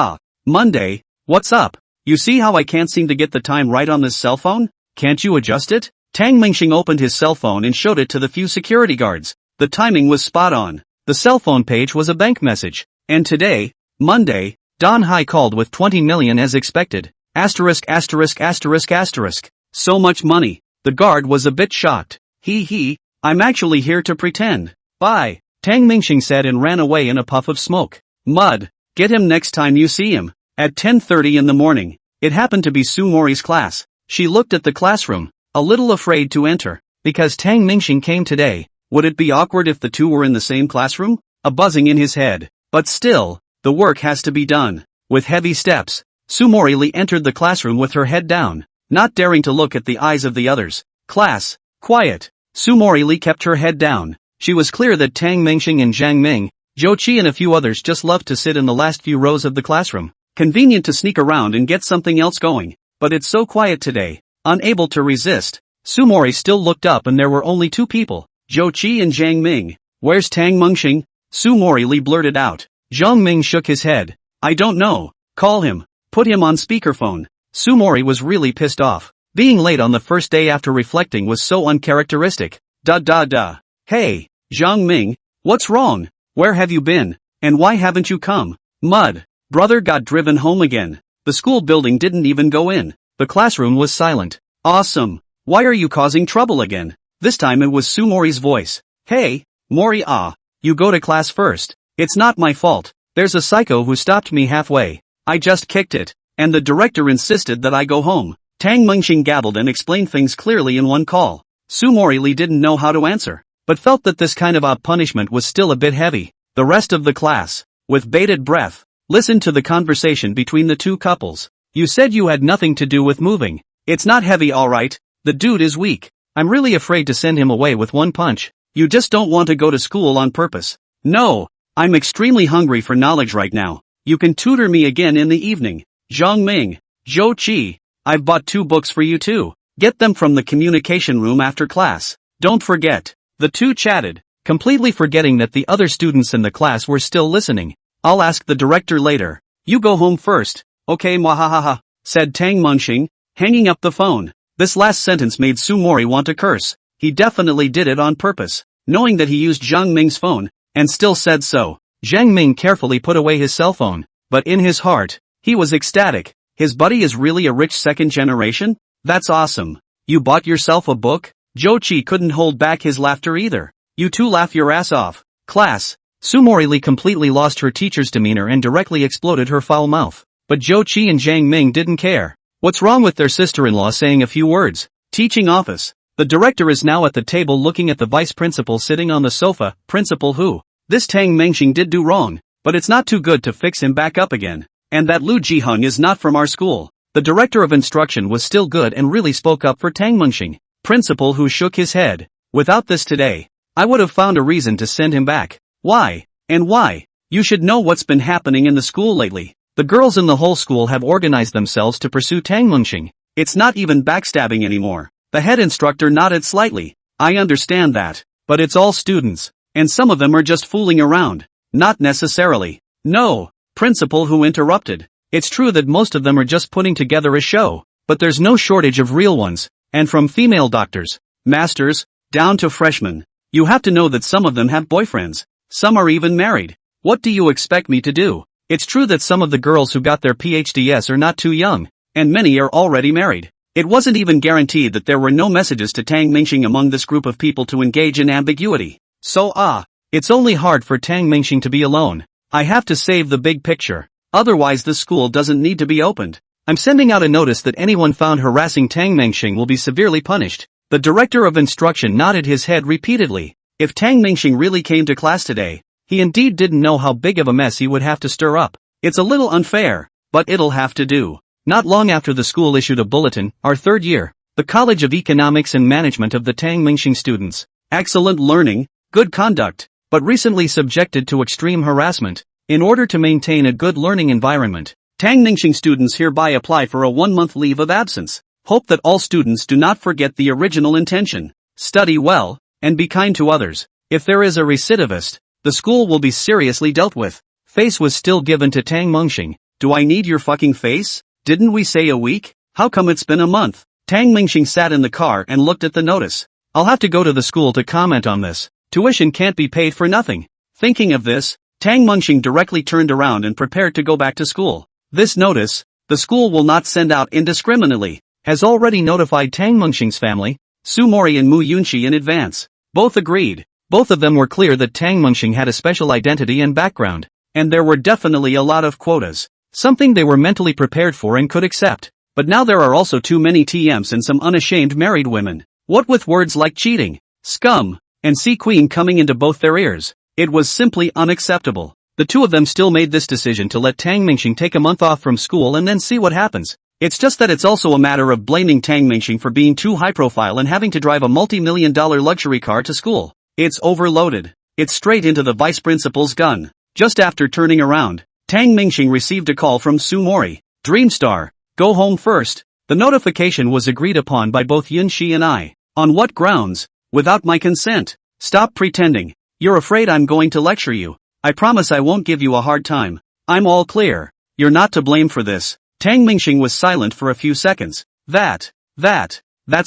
Monday. What's up? You see how I can't seem to get the time right on this cell phone? Can't you adjust it? Tang Mengxing opened his cell phone and showed it to the few security guards. The timing was spot on. The cell phone page was a bank message. And today, Monday, Don Hai called with 20 million as expected. Asterisk. So much money. The guard was a bit shocked. I'm actually here to pretend. Bye. Tang Mengxing said and ran away in a puff of smoke. Mud. Get him next time you see him. At 10:30 in the morning, it happened to be Su Mori's class. She looked at the classroom, a little afraid to enter, because Tang Mengxing came today. Would it be awkward if the two were in the same classroom? A buzzing in his head. But still, the work has to be done. With heavy steps, Su Mori Lee entered the classroom with her head down, not daring to look at the eyes of the others. Class, quiet. Su Mori Lee kept her head down. She was clear that Tang Mengxing and Zhang Ming, Zhou Qi and a few others just loved to sit in the last few rows of the classroom. Convenient to sneak around and get something else going. But it's so quiet today. Unable to resist, Su Mori still looked up and there were only two people, Zhou Qi and Zhang Ming. Where's Tang Mengxing? Su Mori Lee blurted out. Zhang Ming shook his head. I don't know. Call him. Put him on speakerphone. Su Mori was really pissed off. Being late on the first day after reflecting was so uncharacteristic. Hey, Zhang Ming, what's wrong? Where have you been? And why haven't you come? Mud. Brother got driven home again. The school building didn't even go in. The classroom was silent. Awesome. Why are you causing trouble again? This time it was Su Mori's voice. Hey, Mori you go to class first. It's not my fault. There's a psycho who stopped me halfway. I just kicked it. And the director insisted that I go home. Tang Mengxing gabbled and explained things clearly in one call. Su Mori Lee didn't know how to answer, but felt that this kind of punishment was still a bit heavy. The rest of the class, with bated breath, listened to the conversation between the two couples. You said you had nothing to do with moving. It's not heavy, alright. The dude is weak. I'm really afraid to send him away with one punch. You just don't want to go to school on purpose. No, I'm extremely hungry for knowledge right now. You can tutor me again in the evening. Zhang Ming, Zhou Qi, I've bought 2 books for you too. Get them from the communication room after class. Don't forget. The two chatted, completely forgetting that the other students in the class were still listening. I'll ask the director later. You go home first. Okay, mwahahaha, said Tang Mengxing, hanging up the phone. This last sentence made Su Mori want to curse. He definitely did it on purpose, knowing that he used Zhang Ming's phone, and still said so. Zhang Ming carefully put away his cell phone, but in his heart, he was ecstatic. His buddy is really a rich second generation? That's awesome. You bought yourself a book? Zhou Qi couldn't hold back his laughter either. You two laugh your ass off. Class. Su Mori Lee completely lost her teacher's demeanor and directly exploded her foul mouth. But Zhou Qi and Zhang Ming didn't care. What's wrong with their sister-in-law saying a few words? Teaching office. The director is now at the table looking at the vice principal sitting on the sofa. Principal who? This Tang Mengxing did do wrong, but it's not too good to fix him back up again. And that Lu Jiheng is not from our school. The director of instruction was still good and really spoke up for Tang Mengxing. Principal who shook his head. Without this today, I would have found a reason to send him back. Why? And why? You should know what's been happening in the school lately. The girls in the whole school have organized themselves to pursue Tang Mengxing. It's not even backstabbing anymore. The head instructor nodded slightly. I understand that. But it's all students. And some of them are just fooling around. Not necessarily. No. Principal who interrupted. It's true that most of them are just putting together a show. But there's no shortage of real ones. And from female doctors, masters, down to freshmen. You have to know that some of them have boyfriends. Some are even married. What do you expect me to do? It's true that some of the girls who got their PhDs are not too young. And many are already married. It wasn't even guaranteed that there were no messages to Tang Mengxing among this group of people to engage in ambiguity. So it's only hard for Tang Mengxing to be alone. I have to save the big picture. Otherwise the school doesn't need to be opened. I'm sending out a notice that anyone found harassing Tang Mengxing will be severely punished. The director of instruction nodded his head repeatedly. If Tang Mengxing really came to class today, he indeed didn't know how big of a mess he would have to stir up. It's a little unfair, but it'll have to do. Not long after the school issued a bulletin, our third year, the College of Economics and Management of the Tang Mengxing students. Excellent learning, good conduct, but recently subjected to extreme harassment. In order to maintain a good learning environment, Tang Mengxing students hereby apply for a 1-month leave of absence. Hope that all students do not forget the original intention. Study well, and be kind to others. If there is a recidivist, the school will be seriously dealt with. Face was still given to Tang Mengxing. Do I need your fucking face? Didn't we say a week? How come it's been a month? Tang Mengxing sat in the car and looked at the notice. I'll have to go to the school to comment on this. Tuition can't be paid for nothing. Thinking of this, Tang Mengxing directly turned around and prepared to go back to school. This notice, the school will not send out indiscriminately, has already notified Tang Mengxing's family, Su Mori and Mu Yunxi in advance. Both agreed. Both of them were clear that Tang Mengxing had a special identity and background, and there were definitely a lot of quotas. Something they were mentally prepared for and could accept. But now there are also too many TMs and some unashamed married women. What with words like cheating, scum, and sea queen coming into both their ears. It was simply unacceptable. The two of them still made this decision to let Tang Mengxing take a month off from school and then see what happens. It's just that it's also a matter of blaming Tang Mengxing for being too high profile and having to drive a multi-million-dollar luxury car to school. It's overloaded. It's straight into the vice principal's gun. Just after turning around, Tang Mengxing received a call from Su Mori. Dreamstar, go home first. The notification was agreed upon by both Yunxi and I. On what grounds? Without my consent. Stop pretending. You're afraid I'm going to lecture you. I promise I won't give you a hard time. I'm all clear. You're not to blame for this. Tang Mengxing was silent for a few seconds. That's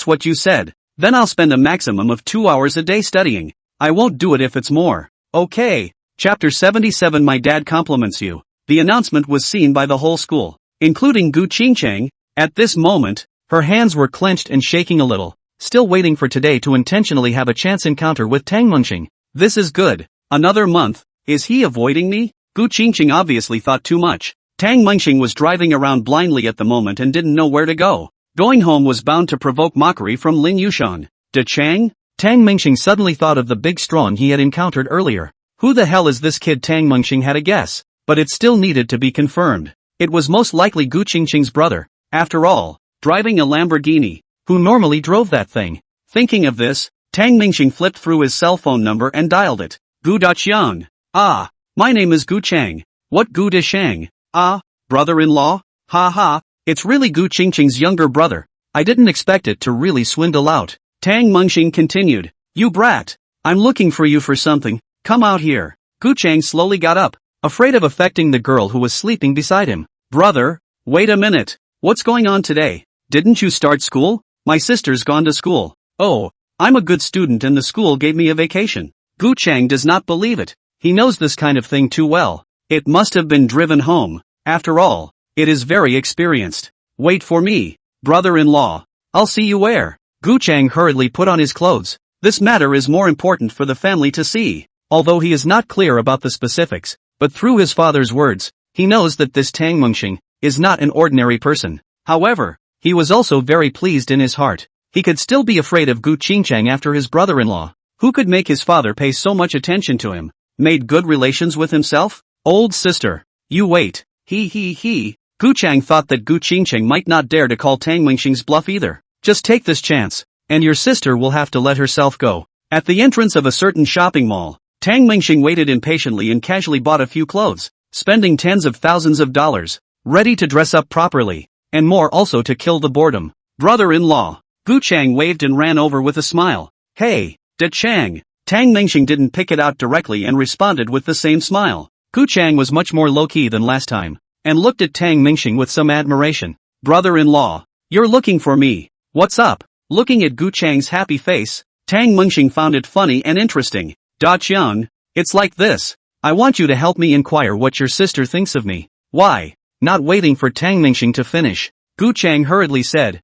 what you said. Then I'll spend a maximum of 2 hours a day studying. I won't do it if it's more. Okay. Chapter 77 My Dad Compliments You. The announcement was seen by the whole school, including Gu Qingcheng. At this moment, her hands were clenched and shaking a little, still waiting for today to intentionally have a chance encounter with Tang Mengxing. This is good. Another month. Is he avoiding me? Gu Qingcheng obviously thought too much. Tang Mengxing was driving around blindly at the moment and didn't know where to go. Going home was bound to provoke mockery from Lin Yushan. De Chang? Tang Mengxing suddenly thought of the big strong he had encountered earlier. Who the hell is this kid? Tang Mengxing had a guess, but it still needed to be confirmed. It was most likely Gu Qingcheng's brother. After all, driving a Lamborghini. Who normally drove that thing? Thinking of this, Tang Mengxing flipped through his cell phone number and dialed it. Gu Daqiang. Ah, my name is Gu Chang. What Gu Deshang? Ah, brother-in-law? Ha ha, it's really Gu Qingcheng's younger brother. I didn't expect it to really swindle out. Tang Mengxing continued. You brat. I'm looking for you for something. Come out here. Gu Chang slowly got up, afraid of affecting the girl who was sleeping beside him. Brother, wait a minute. What's going on today? Didn't you start school? My sister's gone to school. Oh, I'm a good student and the school gave me a vacation. Gu Chang does not believe it. He knows this kind of thing too well. It must have been driven home. After all, it is very experienced. Wait for me, brother-in-law. I'll see you where. Gu Chang hurriedly put on his clothes. This matter is more important for the family to see. Although he is not clear about the specifics, but through his father's words, he knows that this Tang Mengxing is not an ordinary person. However, he was also very pleased in his heart. He could still be afraid of Gu Qingcheng after his brother-in-law, who could make his father pay so much attention to him, made good relations with himself? Old sister, you wait. He. Gu Chang thought that Gu Qingcheng might not dare to call Tang Mengxing's bluff either. Just take this chance, and your sister will have to let herself go. At the entrance of a certain shopping mall, Tang Mingxing waited impatiently and casually bought a few clothes, spending tens of thousands of dollars, ready to dress up properly, and more also to kill the boredom. Brother-in-law. Gu Chang waved and ran over with a smile. Hey, De Chang. Tang Mingxing didn't pick it out directly and responded with the same smile. Gu Chang was much more low-key than last time, and looked at Tang Mingxing with some admiration. Brother-in-law. You're looking for me. What's up? Looking at Gu Chang's happy face, Tang Mingxing found it funny and interesting. Da Qiang, it's like this. I want you to help me inquire what your sister thinks of me. Why? Not waiting for Tang Mingxing to finish, Gu Chang hurriedly said.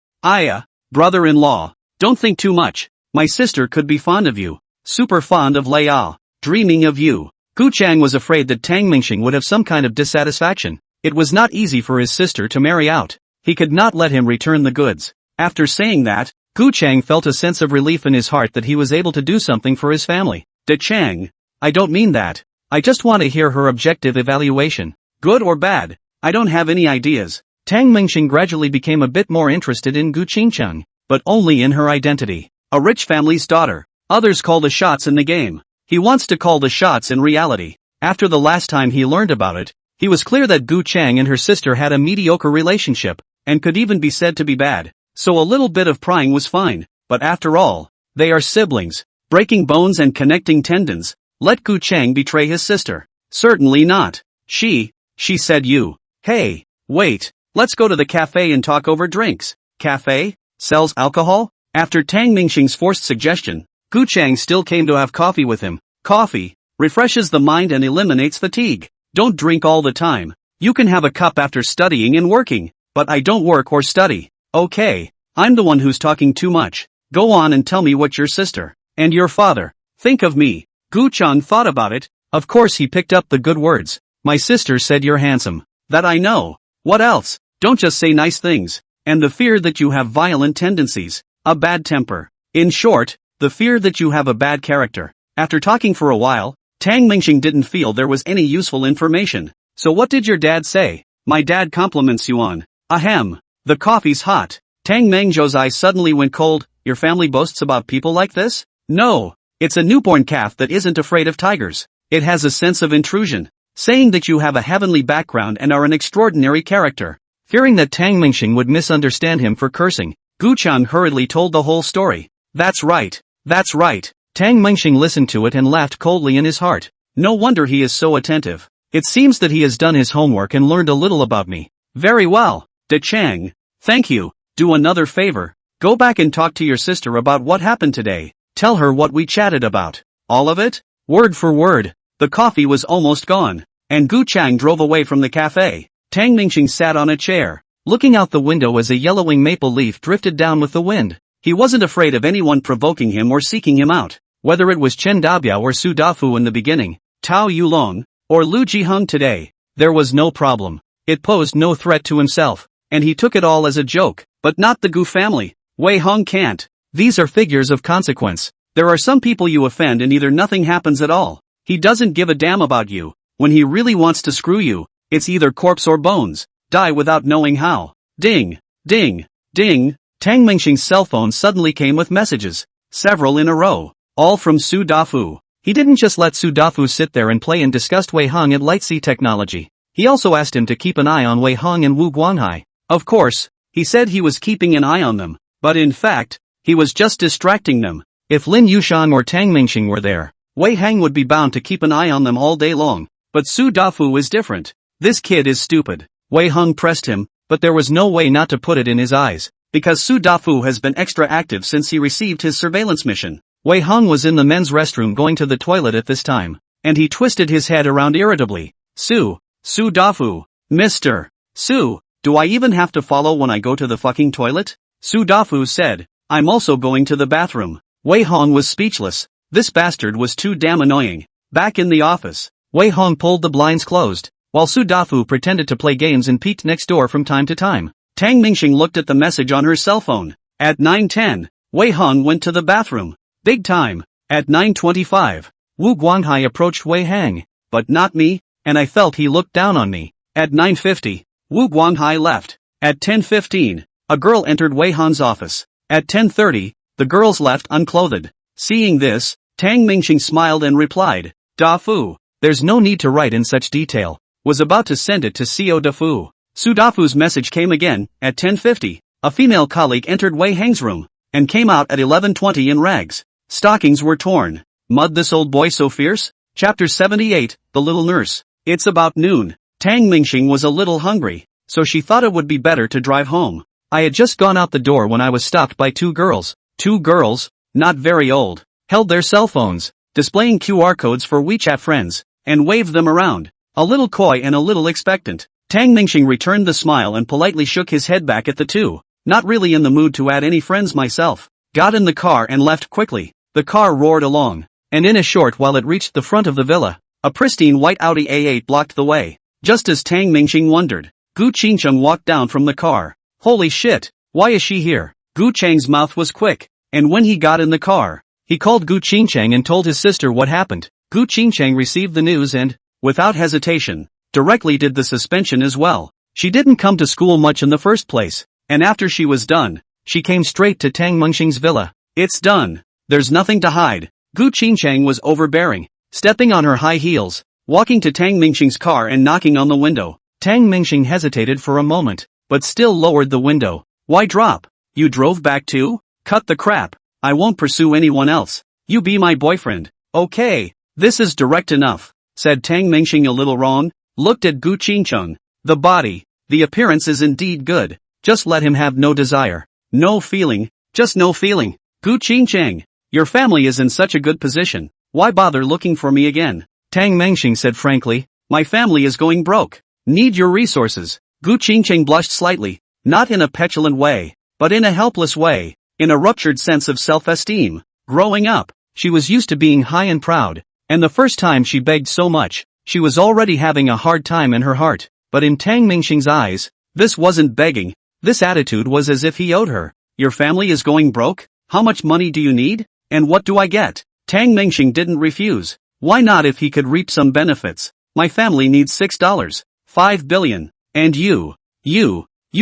Brother-in-law. Don't think too much. My sister could be fond of you. Super fond of Leia. Dreaming of you. Gu Chang was afraid that Tang Mingxing would have some kind of dissatisfaction. It was not easy for his sister to marry out. He could not let him return the goods. After saying that, Gu Chang felt a sense of relief in his heart that he was able to do something for his family. De Chang. I don't mean that. I just want to hear her objective evaluation. Good or bad? I don't have any ideas. Tang Mingxing gradually became a bit more interested in Gu Qingcheng, but only in her identity. A rich family's daughter. Others call the shots in the game. He wants to call the shots in reality. After the last time he learned about it, he was clear that Gu Chang and her sister had a mediocre relationship, and could even be said to be bad. So a little bit of prying was fine, but after all, they are siblings, breaking bones and connecting tendons. Let Gu Chang betray his sister? Certainly not. She said you. Hey, wait, let's go to the cafe and talk over drinks. Cafe? Sells alcohol? After Tang Mingxing's forced suggestion, Gu Chang still came to have coffee with him. Coffee refreshes the mind and eliminates fatigue. Don't drink all the time. You can have a cup after studying and working, but I don't work or study. Okay, I'm the one who's talking too much. Go on and tell me what your sister and your father think of me. Gu Chang thought about it. Of course he picked up the good words. My sister said you're handsome. That I know. What else? Don't just say nice things. And the fear that you have violent tendencies. A bad temper. In short, the fear that you have a bad character. After talking for a while, Tang Mingxing didn't feel there was any useful information. So what did your dad say? My dad compliments you on. Ahem. The coffee's hot. Tang Mengzhou's eyes suddenly went cold. Your family boasts about people like this? No. It's a newborn calf that isn't afraid of tigers. It has a sense of intrusion, saying that you have a heavenly background and are an extraordinary character. Fearing that Tang Mingxing would misunderstand him for cursing, Gu Chang hurriedly told the whole story. That's right. That's right. Tang Mingxing listened to it and laughed coldly in his heart. No wonder he is so attentive. It seems that he has done his homework and learned a little about me. Very well, De Chang. Thank you. Do another favor. Go back and talk to your sister about what happened today. Tell her what we chatted about. All of it? Word for word. The coffee was almost gone, and Gu Chang drove away from the cafe. Tang Mingxing sat on a chair, looking out the window as a yellowing maple leaf drifted down with the wind. He wasn't afraid of anyone provoking him or seeking him out, whether it was Chen Dabiao or Su Dafu in the beginning, Tao Yulong, or Lu Jiheng today. There was no problem. It posed no threat to himself, and he took it all as a joke. But not the Gu family. Wei Hong can't. These are figures of consequence. There are some people you offend and either nothing happens at all. He doesn't give a damn about you. When he really wants to screw you, it's either corpse or bones. Die without knowing how. Ding, ding, ding. Tang Mingxing's cell phone suddenly came with messages. Several in a row. All from Su Dafu. He didn't just let Su Dafu sit there and play and discussed Wei Hong and Lightsea technology. He also asked him to keep an eye on Wei Hong and Wu Guanghai. Of course, he said he was keeping an eye on them, but in fact, he was just distracting them. If Lin Yushang or Tang Mingxing were there, Wei Hang would be bound to keep an eye on them all day long. But Su Dafu is different. This kid is stupid. Wei Hong pressed him, but there was no way not to put it in his eyes, because Su Dafu has been extra active since he received his surveillance mission. Wei Hong was in the men's restroom going to the toilet at this time, and he twisted his head around irritably. Su Dafu. Mr. Su. Do I even have to follow when I go to the fucking toilet? Su Dafu said. I'm also going to the bathroom. Wei Hong was speechless. This bastard was too damn annoying. Back in the office, Wei Hong pulled the blinds closed, while Su Dafu pretended to play games and peeked next door from time to time. Tang Mingxing looked at the message on her cell phone. At 9:10, Wei Hong went to the bathroom. Big time. At 9:25, Wu Guanghai approached Wei Hang. But not me, and I felt he looked down on me. At 9:50, Wu Guanghai left. At 10:15, a girl entered Wei Han's office. At 10:30, the girls left unclothed. Seeing this, Tang Mingxing smiled and replied, Da Fu. There's no need to write in such detail. Was about to send it to Co Da Fu. Su Dafu's message came again, at 10:50. A female colleague entered Wei Hang's room, and came out at 11:20 in rags. Stockings were torn. Mud, this old boy so fierce? Chapter 78, The Little Nurse. It's about noon. Tang Mingxing was a little hungry, so she thought it would be better to drive home. I had just gone out the door when I was stopped by two girls. Two girls, not very old, held their cell phones, displaying QR codes for WeChat friends, and waved them around. A little coy and a little expectant. Tang Mingxing returned the smile and politely shook his head back at the two. Not really in the mood to add any friends myself. Got in the car and left quickly. The car roared along, and in a short while it reached the front of the villa. A pristine white Audi A8 blocked the way. Just as Tang Mingxing wondered, Gu Qingcheng walked down from the car. Holy shit, why is she here? Gu Cheng's mouth was quick, and when he got in the car, he called Gu Qingcheng and told his sister what happened. Gu Qingcheng received the news and, without hesitation, directly did the suspension as well. She didn't come to school much in the first place, and after she was done, she came straight to Tang Mingxing's villa. It's done. There's nothing to hide. Gu Qingcheng was overbearing, stepping on her high heels, walking to Tang Mingxing's car and knocking on the window. Tang Mingxing hesitated for a moment, but still lowered the window. Why drop? You drove back too? Cut the crap. I won't pursue anyone else. You be my boyfriend. Okay, this is direct enough, said Tang Mingxing a little wrong, looked at Gu Qingcheng. The body, the appearance is indeed good, just let him have no desire. No feeling, just no feeling. Gu Qingcheng, your family is in such a good position, why bother looking for me again? Tang Mingxing said frankly, my family is going broke. Need your resources. Gu Qingcheng blushed slightly, not in a petulant way, but in a helpless way, in a ruptured sense of self-esteem. Growing up, she was used to being high and proud, and the first time she begged so much, she was already having a hard time in her heart. But in Tang Mingxing's eyes, this wasn't begging, this attitude was as if he owed her. Your family is going broke? How much money do you need? And what do I get? Tang Mingxing didn't refuse. Why not if he could reap some benefits? My family needs $6.5 billion. And you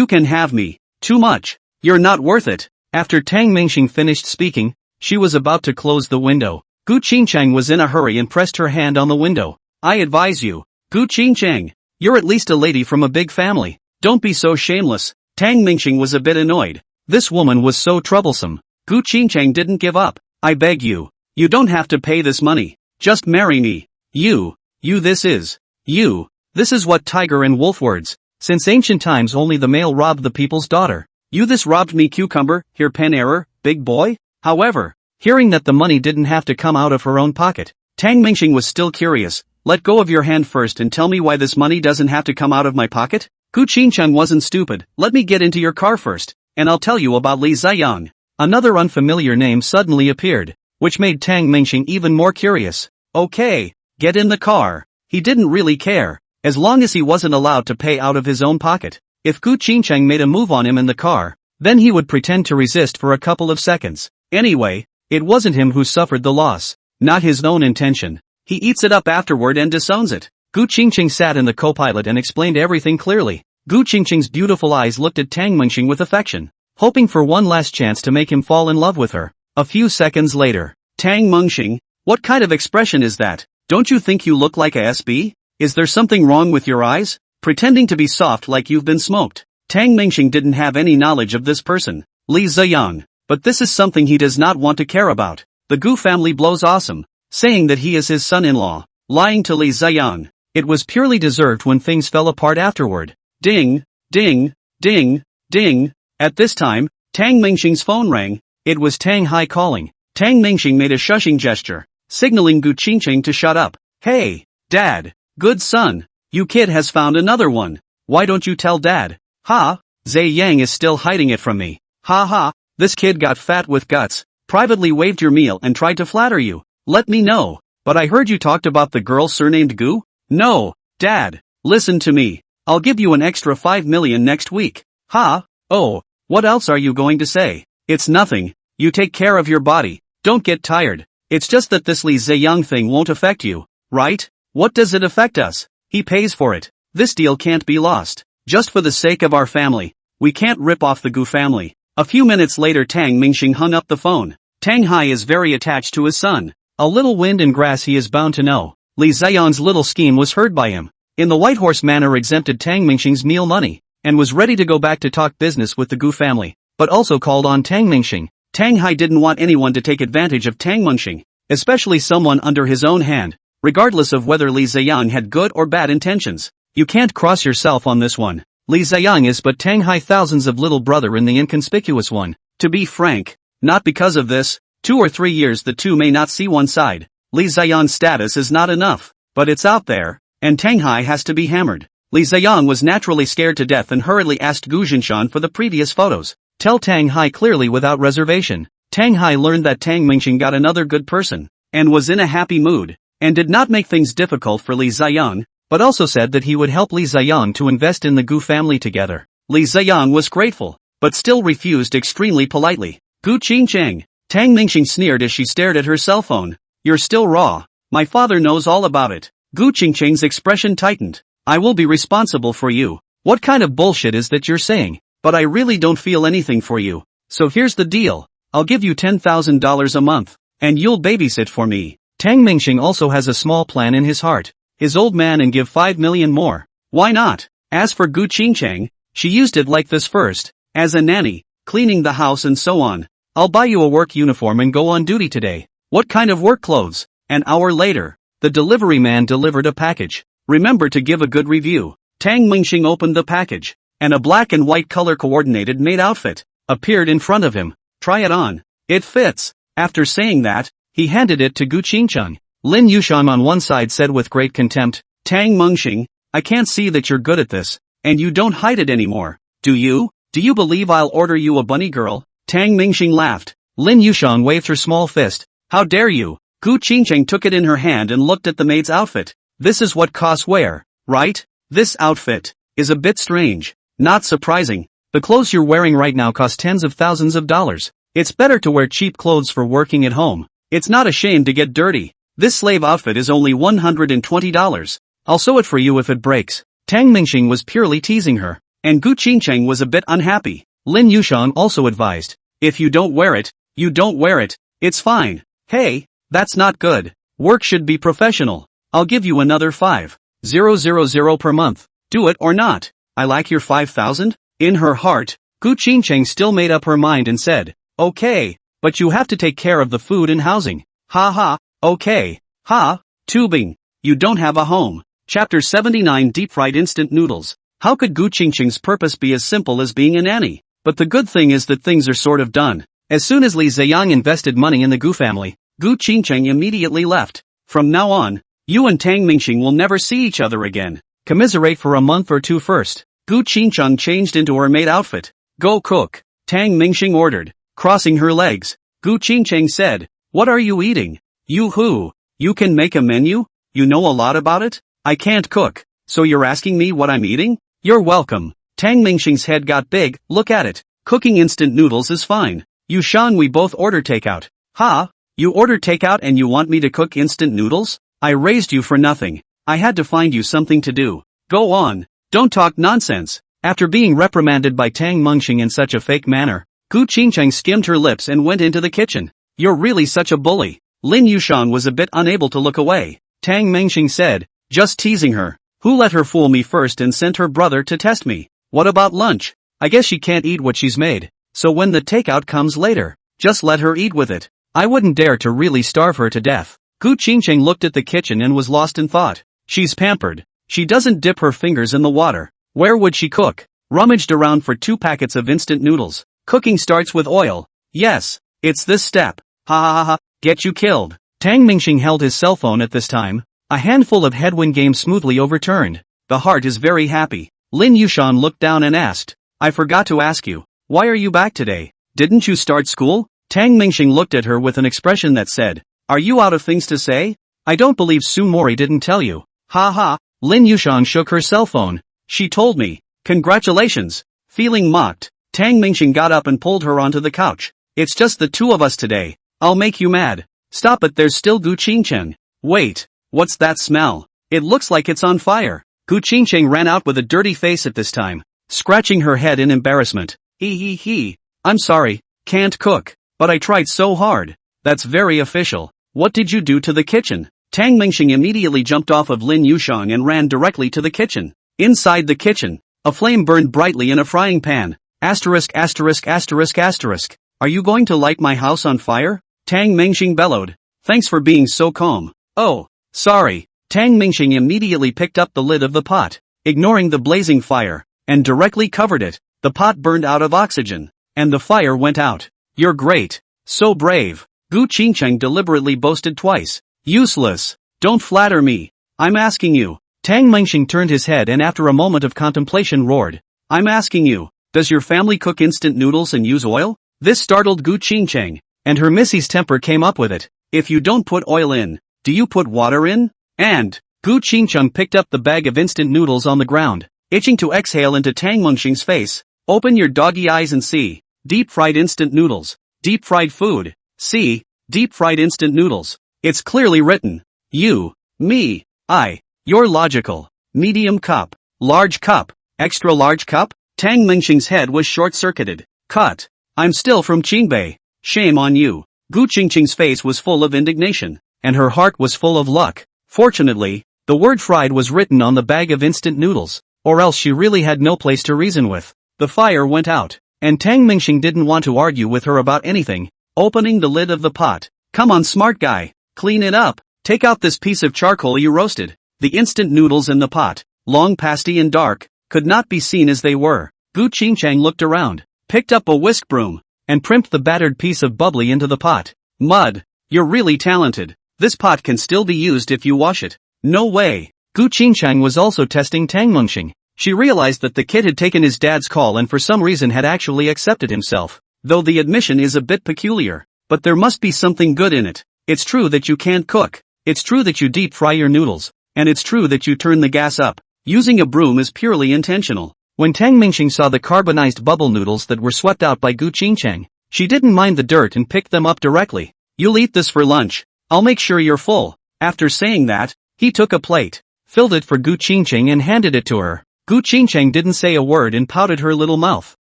can have me. Too much. You're not worth it. After Tang Mingxing finished speaking, she was about to close the window. Gu Qingcheng was in a hurry and pressed her hand on the window. I advise you, Gu Qingcheng, you're at least a lady from a big family. Don't be so shameless. Tang Mingxing was a bit annoyed. This woman was so troublesome. Gu Qingcheng didn't give up. I beg you. You don't have to pay this money. Just marry me. This is what tiger and wolf words. Since ancient times only the male robbed the people's daughter. You this robbed me cucumber, here pen error, big boy? However, hearing that the money didn't have to come out of her own pocket, Tang Mingxing was still curious. Let go of your hand first and tell me why this money doesn't have to come out of my pocket? Gu Qingcheng wasn't stupid. Let me get into your car first, and I'll tell you about Li Ziyang. Another unfamiliar name suddenly appeared, which made Tang Mingxing even more curious. Okay, get in the car. He didn't really care, as long as he wasn't allowed to pay out of his own pocket. If Gu Qingcheng made a move on him in the car, then he would pretend to resist for a couple of seconds. Anyway, it wasn't him who suffered the loss, not his own intention. He eats it up afterward and disowns it. Gu Qingcheng sat in the co-pilot and explained everything clearly. Gu Qingcheng's beautiful eyes looked at Tang Mingxing with affection, hoping for one last chance to make him fall in love with her. A few seconds later, Tang Mingxing, what kind of expression is that? Don't you think you look like a SB? Is there something wrong with your eyes? Pretending to be soft like you've been smoked. Tang Mingxing didn't have any knowledge of this person, Li Ziyang, but this is something he does not want to care about. The Gu family blows awesome, saying that he is his son-in-law, lying to Li Ziyang. It was purely deserved when things fell apart afterward. Ding, ding, ding, ding. At this time, Tang Mingxing's phone rang. It was Tang Hai calling. Tang Mingxing made a shushing gesture, signaling Gu Qingcheng to shut up. Hey, Dad. Good son. You kid has found another one. Why don't you tell Dad? Ha, Zhe Yang is still hiding it from me. Ha ha, this kid got fat with guts, privately waved your meal and tried to flatter you. Let me know. But I heard you talked about the girl surnamed Gu? No, Dad, listen to me. I'll give you an extra 5 million next week. Ha, oh, what else are you going to say? It's nothing. You take care of your body. Don't get tired. It's just that this Li Ziyang thing won't affect you, right? What does it affect us? He pays for it. This deal can't be lost. Just for the sake of our family, we can't rip off the Gu family. A few minutes later Tang Mingxing hung up the phone. Tang Hai is very attached to his son. A little wind and grass he is bound to know. Li Ziyang's little scheme was heard by him. In the White Horse Manor exempted Tang Mingxing's meal money, and was ready to go back to talk business with the Gu family, but also called on Tang Mingxing. Tang Hai didn't want anyone to take advantage of Tang Mingxing, especially someone under his own hand, regardless of whether Li Ziyang had good or bad intentions. You can't cross yourself on this one. Li Ziyang is but Tang Hai thousands of little brother in the inconspicuous one. To be frank, not because of this, 2 or 3 years the two may not see one side. Li Ziyang's status is not enough, but it's out there, and Tang Hai has to be hammered. Li Ziyang was naturally scared to death and hurriedly asked Gu Jinshan for the previous photos. Tell Tang Hai clearly without reservation. Tang Hai learned that Tang Mingxing got another good person, and was in a happy mood, and did not make things difficult for Li Ziyang, but also said that he would help Li Ziyang to invest in the Gu family together. Li Ziyang was grateful, but still refused extremely politely. Gu Qingcheng. Tang Mingxing sneered as she stared at her cell phone. You're still raw. My father knows all about it. Gu Qingcheng's expression tightened. I will be responsible for you. What kind of bullshit is that you're saying? But I really don't feel anything for you. So here's the deal. I'll give you $10,000 a month, and you'll babysit for me. Tang Mingxing also has a small plan in his heart. His old man and give 5 million more. Why not? As for Gu Qingcheng, she used it like this first, as a nanny, cleaning the house and so on. I'll buy you a work uniform and go on duty today. What kind of work clothes? An hour later, the delivery man delivered a package. Remember to give a good review. Tang Mingxing opened the package, and a black and white color coordinated maid outfit appeared in front of him. Try it on. It fits. After saying that, he handed it to Gu Qingcheng. Lin Yushan on one side said with great contempt, Tang Mingxing, I can't see that you're good at this, and you don't hide it anymore. Do you? Do you believe I'll order you a bunny girl? Tang Mingxing laughed. Lin Yushan waved her small fist. How dare you? Gu Qingcheng took it in her hand and looked at the maid's outfit. This is what costs wear, right? This outfit is a bit strange. Not surprising. The clothes you're wearing right now cost tens of thousands of dollars. It's better to wear cheap clothes for working at home. It's not a shame to get dirty. This slave outfit is only $120. I'll sew it for you if it breaks. Tang Mingxing was purely teasing her, and Gu Qingcheng was a bit unhappy. Lin Yushan also advised, if you don't wear it, you don't wear it. It's fine. Hey, that's not good. Work should be professional. I'll give you another 5,000 per month. Do it or not. I like your 5,000? In her heart, Gu Qingcheng still made up her mind and said, okay, but you have to take care of the food and housing. Ha ha, okay. Ha, tubing. You don't have a home. Chapter 79 Deep-fried instant noodles. How could Gu Qingcheng's purpose be as simple as being a nanny? But the good thing is that things are sort of done. As soon as Li Ziyang invested money in the Gu family, Gu Qingcheng immediately left. From now on, you and Tang Mingxing will never see each other again. Commiserate for a month or two first. Gu Qingcheng changed into her maid outfit. Go cook. Tang Mingxing ordered, crossing her legs. Gu Qingcheng said, what are you eating? You who? You can make a menu? You know a lot about it? I can't cook, so you're asking me what I'm eating? You're welcome. Tang Mingxing's head got big. Look at it. Cooking instant noodles is fine. You Shan, we both order takeout. Ha? You order takeout and you want me to cook instant noodles? I raised you for nothing. I had to find you something to do. Go on. Don't talk nonsense. After being reprimanded by Tang Mingxing in such a fake manner, Gu Qingcheng skimmed her lips and went into the kitchen. You're really such a bully. Lin Yushan was a bit unable to look away. Tang Mingxing said, just teasing her. Who let her fool me first and sent her brother to test me? What about lunch? I guess she can't eat what she's made. So when the takeout comes later, just let her eat with it. I wouldn't dare to really starve her to death. Gu Qingcheng looked at the kitchen and was lost in thought. She's pampered. She doesn't dip her fingers in the water. Where would she cook? Rummaged around for 2 packets of instant noodles. Cooking starts with oil. Yes, it's this step. Ha ha ha ha, get you killed. Tang Mingxing held his cell phone at this time. A handful of headwind games smoothly overturned. The heart is very happy. Lin Yushan looked down and asked, I forgot to ask you, why are you back today? Didn't you start school? Tang Mingxing looked at her with an expression that said, are you out of things to say? I don't believe Su Mori didn't tell you. Ha ha. Lin Yushan shook her cell phone. She told me. Congratulations. Feeling mocked, Tang Mingxing got up and pulled her onto the couch. It's just the two of us today. I'll make you mad. Stop it, there's still Gu Qingcheng. Wait, what's that smell? It looks like it's on fire. Gu Qingcheng ran out with a dirty face at this time, scratching her head in embarrassment. He. I'm sorry, can't cook, but I tried so hard. That's very official. What did you do to the kitchen? Tang Mingxing immediately jumped off of Lin Yushang and ran directly to the kitchen. Inside the kitchen, a flame burned brightly in a frying pan. Asterisk asterisk asterisk asterisk. Are you going to light my house on fire? Tang Mingxing bellowed. Thanks for being so calm. Oh, sorry. Tang Mingxing immediately picked up the lid of the pot, ignoring the blazing fire, and directly covered it. The pot burned out of oxygen, and the fire went out. You're great. So brave. Gu Qingcheng deliberately boasted twice. Useless. Don't flatter me. I'm asking you. Tang Mingxing turned his head and after a moment of contemplation roared. I'm asking you, does your family cook instant noodles and use oil? This startled Gu Qingcheng, and her Missy's temper came up with it. If you don't put oil in, do you put water in? And, Gu Qingcheng picked up the bag of instant noodles on the ground, itching to exhale into Tang Mingxing's face. Open your doggy eyes and see. Deep-fried instant noodles. Deep-fried food. See, deep-fried instant noodles. It's clearly written. You, me, I. You're logical. Medium cup. Large cup. Extra large cup? Tang Mingxing's head was short-circuited. Cut. I'm still from Qingbei. Shame on you. Gu Qingcheng's face was full of indignation, and her heart was full of luck. Fortunately, the word fried was written on the bag of instant noodles, or else she really had no place to reason with. The fire went out, and Tang Mingxing didn't want to argue with her about anything. Opening the lid of the pot. Come on, smart guy. Clean it up. Take out this piece of charcoal you roasted. The instant noodles in the pot, long pasty and dark, could not be seen as they were. Gu Qingcheng looked around, picked up a whisk broom, and primped the battered piece of bubbly into the pot. Mud. You're really talented. This pot can still be used if you wash it. No way. Gu Qingcheng was also testing Tang Mingxing. She realized that the kid had taken his dad's call and for some reason had actually accepted himself. Though the admission is a bit peculiar, but there must be something good in it. It's true that you can't cook. It's true that you deep fry your noodles. And it's true that you turn the gas up. Using a broom is purely intentional. When Tang Mingxing saw the carbonized bubble noodles that were swept out by Gu Qingcheng, she didn't mind the dirt and picked them up directly. You'll eat this for lunch. I'll make sure you're full. After saying that, he took a plate, filled it for Gu Qingcheng and handed it to her. Gu Qingcheng didn't say a word and pouted her little mouth,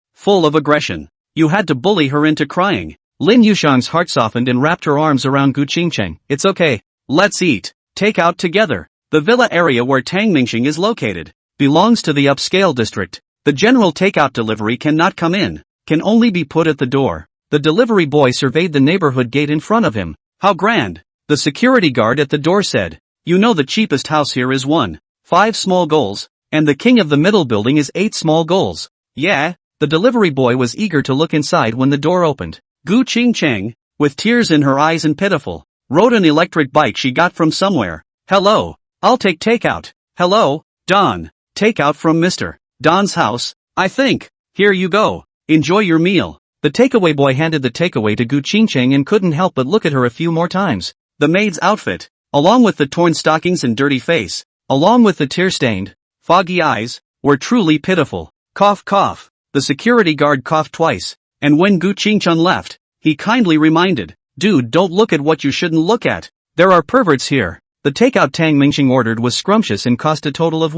full of aggression. You had to bully her into crying. Lin Yushang's heart softened and wrapped her arms around Gu Qingcheng. It's okay. Let's eat. Take out together. The villa area where Tang Mingxing is located belongs to the upscale district. The general takeout delivery cannot come in, can only be put at the door. The delivery boy surveyed the neighborhood gate in front of him. How grand. The security guard at the door said. You know the cheapest house here is 5 small goals, and the king of the middle building is 8 small goals. Yeah, the delivery boy was eager to look inside when the door opened. Gu Qingcheng, with tears in her eyes and pitiful, rode an electric bike she got from somewhere. Hello. I'll take takeout. Hello, Don. Takeout from Mr. Don's house, I think. Here you go. Enjoy your meal. The takeaway boy handed the takeaway to Gu Qingcheng and couldn't help but look at her a few more times. The maid's outfit, along with the torn stockings and dirty face, along with the tear-stained, foggy eyes, were truly pitiful. Cough cough. The security guard coughed twice, and when Gu Qingcheng left, he kindly reminded, Dude, don't look at what you shouldn't look at. There are perverts here. The takeout Tang Mingxing ordered was scrumptious and cost a total of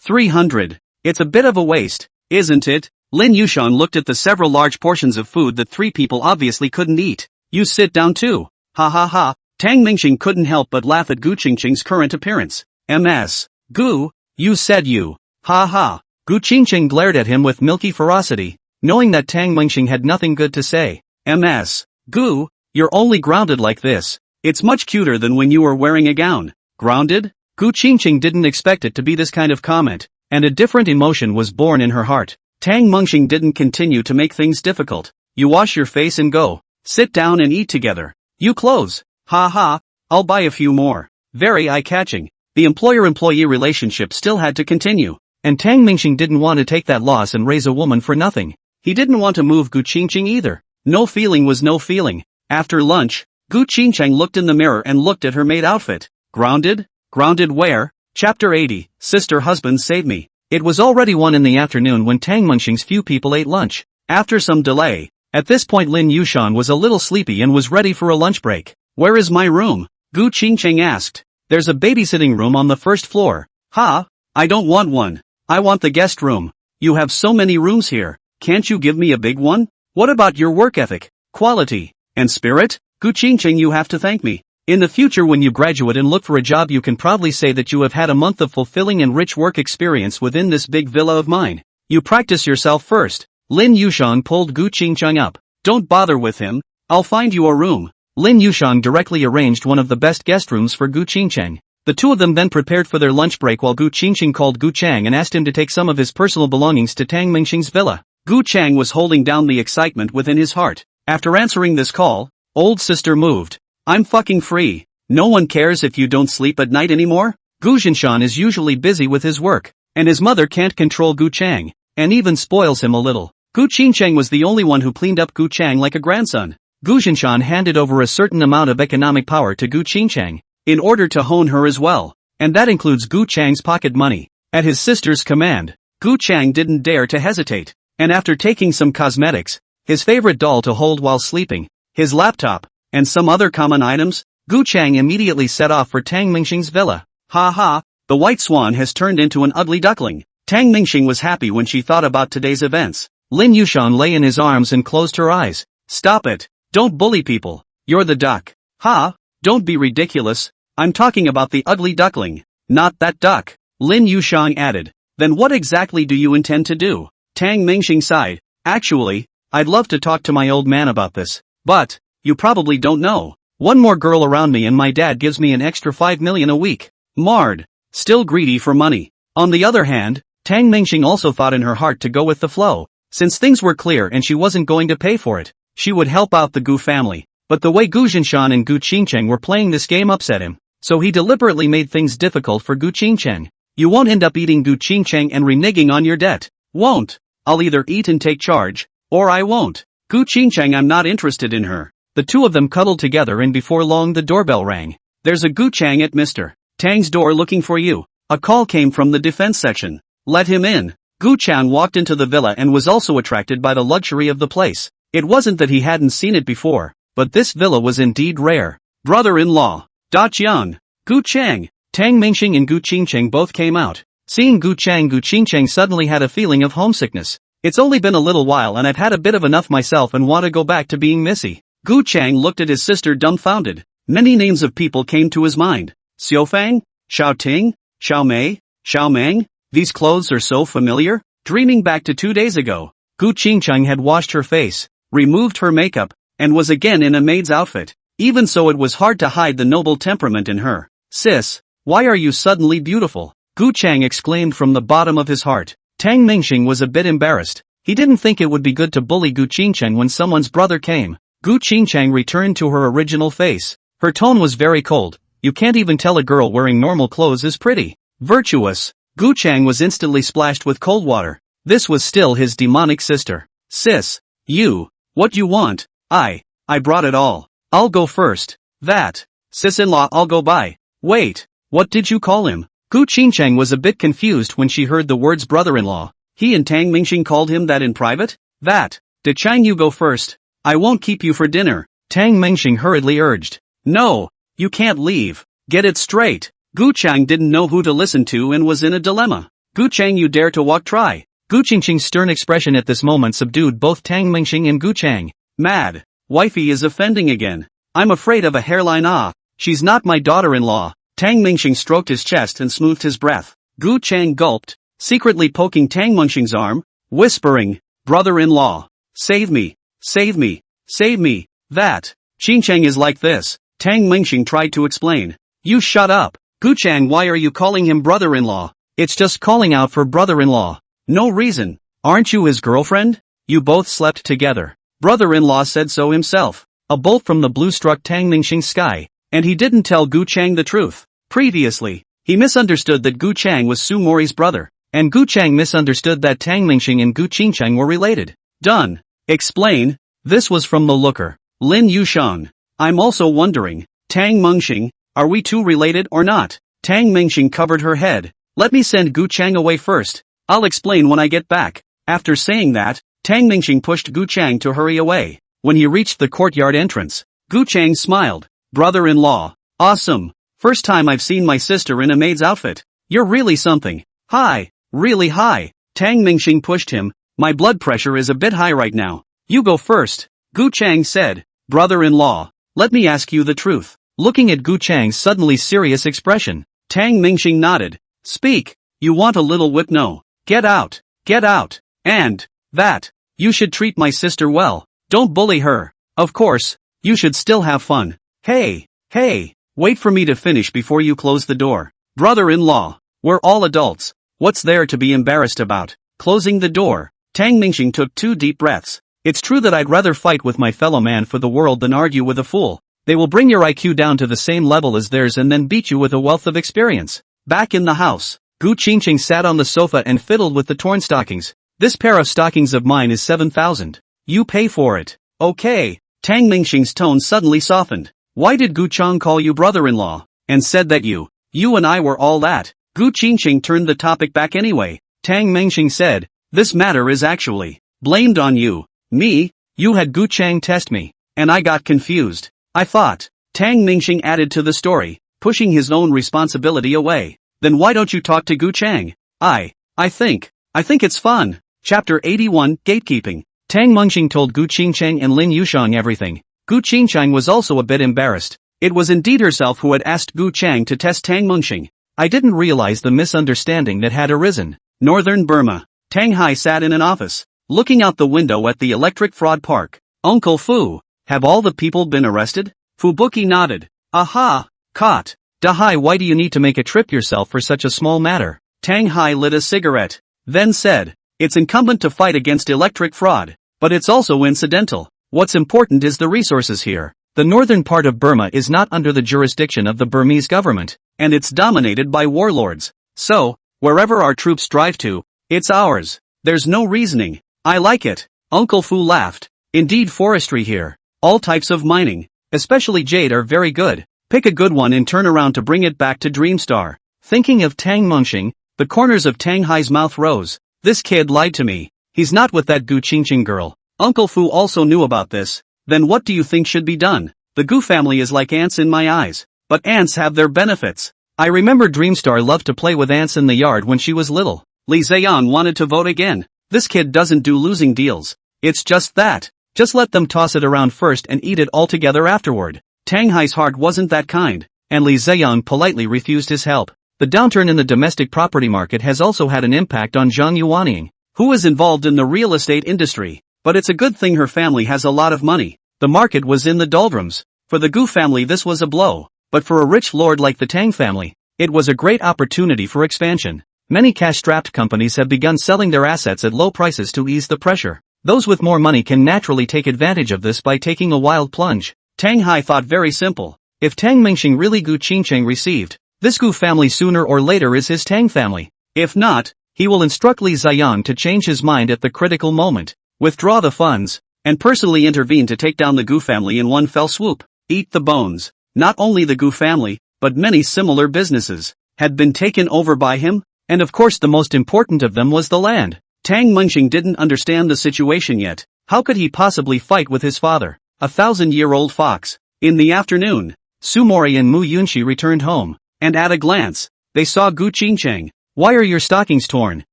300. It's a bit of a waste, isn't it? Lin Yushang looked at the several large portions of food that 3 people obviously couldn't eat. You sit down too. Ha ha ha. Tang Mingxing couldn't help but laugh at Gu Qingcheng's current appearance. Ms. Gu, you said you. Ha ha. Gu Qingcheng glared at him with milky ferocity, knowing that Tang Mingxing had nothing good to say. Ms. Gu, you're only grounded like this. It's much cuter than when you were wearing a gown. Grounded? Gu Qingcheng didn't expect it to be this kind of comment, and a different emotion was born in her heart. Tang Mingxing didn't continue to make things difficult. You wash your face and go. Sit down and eat together. You close. Ha ha, I'll buy a few more. Very eye-catching. The employer-employee relationship still had to continue, and Tang Mingxing didn't want to take that loss and raise a woman for nothing. He didn't want to move Gu Qingcheng either. No feeling was no feeling. After lunch, Gu Qingcheng looked in the mirror and looked at her maid outfit. Grounded? Grounded where? Chapter 80, Sister Husband Save Me. It was already 1 in the afternoon when Tang Mingxing's few people ate lunch. After some delay, at this point Lin Yushang was a little sleepy and was ready for a lunch break. Where is my room? Gu Qingcheng asked. There's a babysitting room on the first floor. Ha? I don't want one. I want the guest room. You have so many rooms here. Can't you give me a big one? What about your work ethic, quality, and spirit? Gu Qingcheng, you have to thank me. In the future when you graduate and look for a job you can proudly say that you have had a month of fulfilling and rich work experience within this big villa of mine. You practice yourself first. Lin Yushang pulled Gu Qingcheng up. Don't bother with him, I'll find you a room. Lin Yushang directly arranged one of the best guest rooms for Gu Qingcheng. The two of them then prepared for their lunch break while Gu Qingcheng called Gu Chang and asked him to take some of his personal belongings to Tang Mingxing's villa. Gu Chang was holding down the excitement within his heart. After answering this call, old sister moved. I'm fucking free. No one cares if you don't sleep at night anymore? Gu Jinshan is usually busy with his work, and his mother can't control Gu Chang, and even spoils him a little. Gu Qingcheng was the only one who cleaned up Gu Chang like a grandson. Gu Jinshan handed over a certain amount of economic power to Gu Qingcheng, in order to hone her as well, and that includes Gu Chang's pocket money. At his sister's command, Gu Chang didn't dare to hesitate, and after taking some cosmetics, his favorite doll to hold while sleeping, his laptop, and some other common items, Gu Chang immediately set off for Tang Mingxing's villa. Ha ha, the white swan has turned into an ugly duckling. Tang Mingxing was happy when she thought about today's events. Lin Yushan lay in his arms and closed her eyes. Stop it, don't bully people. You're the duck. Ha, don't be ridiculous. I'm talking about the ugly duckling, not that duck. Lin Yushang added. Then what exactly do you intend to do? Tang Mingxing sighed. Actually, I'd love to talk to my old man about this, but, you probably don't know. One more girl around me and my dad gives me an extra 5 million a week. Marred. Still greedy for money. On the other hand, Tang Mingxing also thought in her heart to go with the flow. Since things were clear and she wasn't going to pay for it, she would help out the Gu family. But the way Gu Jinshan and Gu Qingcheng were playing this game upset him, so he deliberately made things difficult for Gu Qingcheng. You won't end up eating Gu Qingcheng and reneging on your debt. Won't. I'll either eat and take charge, or I won't. Gu Qingcheng, I'm not interested in her. The two of them cuddled together and before long the doorbell rang. There's a Gu Chang at Mr. Tang's door looking for you. A call came from the defense section. Let him in. Gu Chang walked into the villa and was also attracted by the luxury of the place. It wasn't that he hadn't seen it before, but this villa was indeed rare. Brother-in-law. Da Jiang. Gu Chang. Tang Mingxing and Gu Qingcheng both came out. Seeing Gu Chang, Gu Qingcheng suddenly had a feeling of homesickness. It's only been a little while and I've had a bit of enough myself and want to go back to being Missy. Gu Chang looked at his sister dumbfounded. Many names of people came to his mind. Xiaofang, Xiao Ting, Xiao Mei, Xiao Meng. These clothes are so familiar. Dreaming back to 2 days ago, Gu Qingcheng had washed her face, removed her makeup, and was again in a maid's outfit. Even so, it was hard to hide the noble temperament in her. Sis, why are you suddenly beautiful? Gu Chang exclaimed from the bottom of his heart. Tang Mingxing was a bit embarrassed. He didn't think it would be good to bully Gu Qingcheng when someone's brother came. Gu Qingcheng returned to her original face. Her tone was very cold. You can't even tell a girl wearing normal clothes is pretty. Virtuous. Gu Chang was instantly splashed with cold water. This was still his demonic sister. Sis. You. What you want? I brought it all. I'll go first. That. Sis-in-law, I'll go by. Wait. What did you call him? Gu Qingcheng was a bit confused when she heard the words brother-in-law. He and Tang Mingxing called him that in private? That. De Chang, you go first. I won't keep you for dinner. Tang Mingxing hurriedly urged. No. You can't leave. Get it straight. Gu Chang didn't know who to listen to and was in a dilemma. Gu Chang, you dare to walk, try. Gu Qingcheng's stern expression at this moment subdued both Tang Mingxing and Gu Chang. Mad. Wifey is offending again. I'm afraid of a hairline. She's not my daughter-in-law. Tang Mingxing stroked his chest and smoothed his breath. Gu Chang gulped, secretly poking Tang Mingxing's arm, whispering, brother-in-law. Save me. Save me. Save me. That. Qingcheng is like this. Tang Mingxing tried to explain. You shut up. Gu Chang, why are you calling him brother-in-law? It's just calling out for brother-in-law. No reason. Aren't you his girlfriend? You both slept together. Brother-in-law said so himself. A bolt from the blue struck Tang Mingxing's sky, and he didn't tell Gu Chang the truth. Previously, he misunderstood that Gu Chang was Su Mori's brother, and Gu Chang misunderstood that Tang Mingxing and Gu Qingcheng were related. Done. Explain. This was from the looker, Lin Yushang. I'm also wondering, Tang Mingxing, are we two related or not? Tang Mingxing covered her head. Let me send Gu Chang away first. I'll explain when I get back. After saying that, Tang Mingxing pushed Gu Chang to hurry away. When he reached the courtyard entrance, Gu Chang smiled. Brother-in-law. Awesome. First time I've seen my sister in a maid's outfit. You're really something. Hi. Really high. Tang Mingxing pushed him. My blood pressure is a bit high right now. You go first. Gu Chang said. Brother-in-law. Let me ask you the truth. looking at Gu Chang's suddenly serious expression. Tang Mingxing nodded. Speak. You want a little whip? No. Get out. Get out. And that. You should treat my sister well. Don't bully her. Of course. You should still have fun. Hey. Hey. Wait for me to finish before you close the door. Brother-in-law. We're all adults. What's there to be embarrassed about? Closing the door, Tang Mingxing took 2 deep breaths. It's true that I'd rather fight with my fellow man for the world than argue with a fool. They will bring your IQ down to the same level as theirs and then beat you with a wealth of experience. Back in the house, Gu Qingqing sat on the sofa and fiddled with the torn stockings. This pair of stockings of mine is 7,000. You pay for it. Okay. Tang Mingxing's tone suddenly softened. Why did Gu Chang call you brother-in-law? And said that you and I were all that. Gu Qingqing turned the topic back anyway. Tang Mingxing said, this matter is actually blamed on you. Me? You had Gu Chang test me, and I got confused. I thought. Tang Mingxing added to the story, pushing his own responsibility away. Then why don't you talk to Gu Chang? I think it's fun. Chapter 81, Gatekeeping. Tang Mingxing told Gu Qingcheng and Lin Yushang everything. Gu Qingcheng was also a bit embarrassed. It was indeed herself who had asked Gu Chang to test Tang Mingxing. I didn't realize the misunderstanding that had arisen. Northern Burma. Tang Hai sat in an office, looking out the window at the electric fraud park. Uncle Fu, have all the people been arrested? Fubuki nodded. Aha, caught. Dahai, why do you need to make a trip yourself for such a small matter? Tang Hai lit a cigarette, then said, it's incumbent to fight against electric fraud, but it's also incidental. What's important is the resources here. The northern part of Burma is not under the jurisdiction of the Burmese government, and it's dominated by warlords. So, wherever our troops drive to, it's ours. There's no reasoning. I like it. Uncle Fu laughed. Indeed, forestry here. All types of mining, especially jade, are very good. Pick a good one and turn around to bring it back to Dreamstar. Thinking of Tang Mingxing, the corners of Tang Hai's mouth rose. This kid lied to me. He's not with that Gu Qingqing girl. Uncle Fu also knew about this. Then what do you think should be done? The Gu family is like ants in my eyes. But ants have their benefits. I remember Dreamstar loved to play with ants in the yard when she was little. Li Ziyan wanted to vote again. This kid doesn't do losing deals. It's just that. Just let them toss it around first and eat it all together afterward. Tang Hai's heart wasn't that kind, and Li Ziyan politely refused his help. The downturn in the domestic property market has also had an impact on Zhang Yuanying, who is involved in the real estate industry. But it's a good thing her family has a lot of money. The market was in the doldrums. For the Gu family this was a blow, but for a rich lord like the Tang family, it was a great opportunity for expansion. Many cash-strapped companies have begun selling their assets at low prices to ease the pressure. Those with more money can naturally take advantage of this by taking a wild plunge. Tang Hai thought very simple. If Tang Mingxing really Gu Qingcheng received, this Gu family sooner or later is his Tang family. If not, he will instruct Li Ziyan to change his mind at the critical moment, withdraw the funds, and personally intervene to take down the Gu family in one fell swoop. Eat the bones. Not only the Gu family, but many similar businesses, had been taken over by him, and of course the most important of them was the land. Tang Mingxing didn't understand the situation yet. How could he possibly fight with his father, a 1,000-year-old fox? In the afternoon, Sumori and Mu Yunxi returned home, and at a glance, they saw Gu Qingcheng. Why are your stockings torn?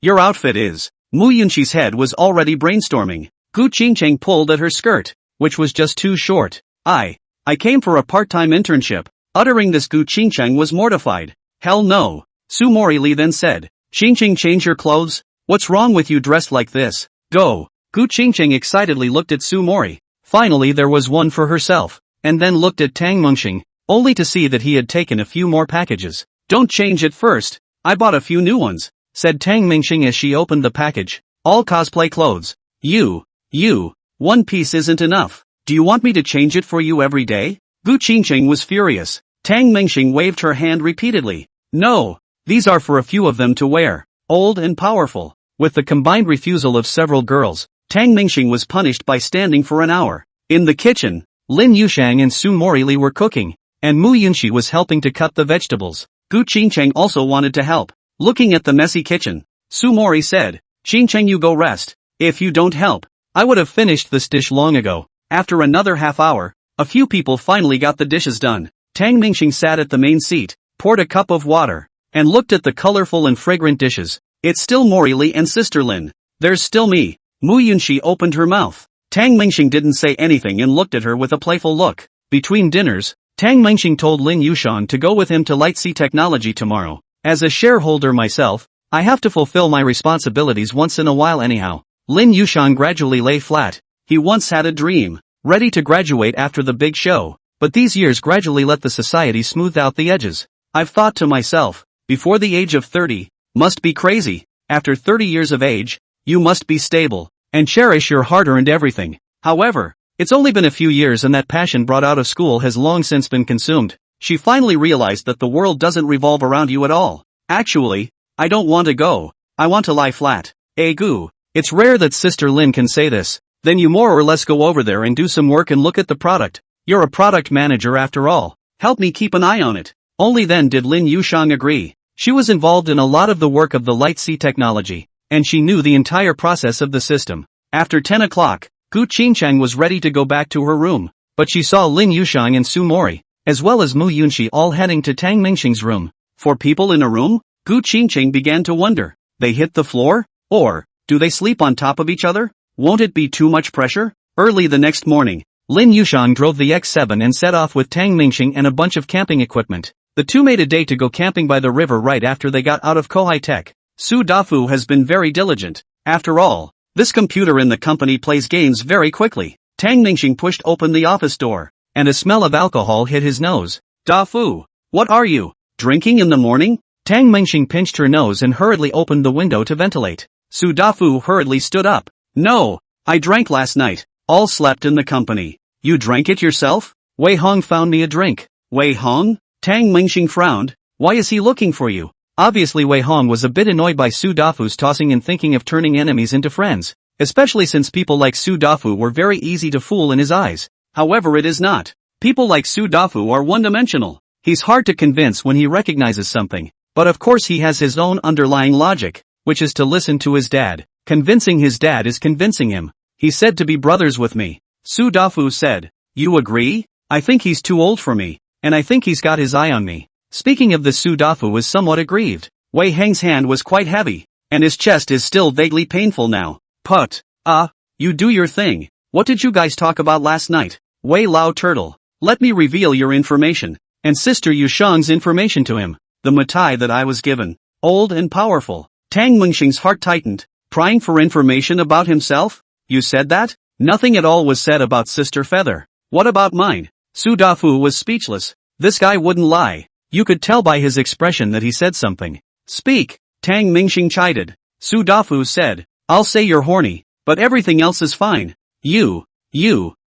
Your outfit is. Mu Yunxi's head was already brainstorming. Gu Qingcheng pulled at her skirt, which was just too short. I came for a part-time internship. Uttering this, Gu Qingcheng was mortified. Hell no. Sumori Li then said, Qingcheng, change your clothes? What's wrong with you dressed like this? Go. Gu Qingcheng excitedly looked at Sumori. Finally there was one for herself, and then looked at Tang Mingxing, only to see that he had taken a few more packages. Don't change it first. I bought a few new ones, said Tang Mingxing as she opened the package. All cosplay clothes. You, one piece isn't enough. Do you want me to change it for you every day? Gu Qingcheng was furious. Tang Mingxing waved her hand repeatedly. No, these are for a few of them to wear. Old and powerful. With the combined refusal of several girls, Tang Mingxing was punished by standing for an hour. In the kitchen, Lin Yushang and Sumori Li were cooking, and Mu Yunxi was helping to cut the vegetables. Gu Qingcheng also wanted to help. Looking at the messy kitchen, Sumori said, Qingcheng, you go rest. If you don't help, I would have finished this dish long ago. After another half hour, a few people finally got the dishes done. Tang Mingxing sat at the main seat, poured a cup of water, and looked at the colorful and fragrant dishes. It's still Mori Li and Sister Lin. There's still me. Mu Yunxi opened her mouth. Tang Mingxing didn't say anything and looked at her with a playful look. Between dinners, Tang Mengxing told Lin Yushang to go with him to Light Sea Technology tomorrow. As a shareholder myself, I have to fulfill my responsibilities once in a while anyhow. Lin Yushang gradually lay flat. He once had a dream, ready to graduate after the big show, but these years gradually let the society smooth out the edges. I've thought to myself, before the age of 30, must be crazy. After 30 years of age, you must be stable, and cherish your hard-earned everything. However, it's only been a few years and that passion brought out of school has long since been consumed. She finally realized that the world doesn't revolve around you at all. Actually, I don't want to go, I want to lie flat. Goo. It's rare that Sister Lin can say this. Then you more or less go over there and do some work and look at the product. You're a product manager after all. Help me keep an eye on it. Only then did Lin Yushang agree. She was involved in a lot of the work of the Light Sea Technology, and she knew the entire process of the system. After 10 o'clock, Gu Qingchang was ready to go back to her room, but she saw Lin Yushang and Su Mori, as well as Mu Yunxi all heading to Tang Mengxing's room. 4 people in a room? Gu Qingchang began to wonder. They hit the floor? Or, do they sleep on top of each other? Won't it be too much pressure? Early the next morning, Lin Yushang drove the X7 and set off with Tang Mengxing and a bunch of camping equipment. The two made a date to go camping by the river right after they got out of Cohabitation. Su Dafu has been very diligent. After all, this computer in the company plays games very quickly. Tang Mengxing pushed open the office door, and a smell of alcohol hit his nose. Dafu, what are you, drinking in the morning? Tang Mengxing pinched her nose and hurriedly opened the window to ventilate. Su Dafu hurriedly stood up. No, I drank last night. All slept in the company. You drank it yourself? Wei Hong found me a drink. Wei Hong? Tang Mengxing frowned. Why is he looking for you? Obviously Wei Hong was a bit annoyed by Su Dafu's tossing and thinking of turning enemies into friends, especially since people like Su Dafu were very easy to fool in his eyes. However, it is not. People like Su Dafu are one-dimensional. He's hard to convince when he recognizes something, but of course he has his own underlying logic, which is to listen to his dad. Convincing his dad is convincing him. He said to be brothers with me. Su Dafu said, you agree? I think he's too old for me, and I think he's got his eye on me. Speaking of the Su Dafu was somewhat aggrieved. Wei Heng's hand was quite heavy, and his chest is still vaguely painful now. Put. You do your thing. What did you guys talk about last night? Wei Lao Turtle. Let me reveal your information, and Sister Yushang's information to him. The Matai that I was given. Old and powerful. Tang Mengxing's heart tightened, prying for information about himself? You said that? Nothing at all was said about Sister Feather. What about mine? Su Dafu was speechless. This guy wouldn't lie. You could tell by his expression that he said something. Speak, Tang Mengxing chided. Su Dafu said, I'll say you're horny, but everything else is fine. You.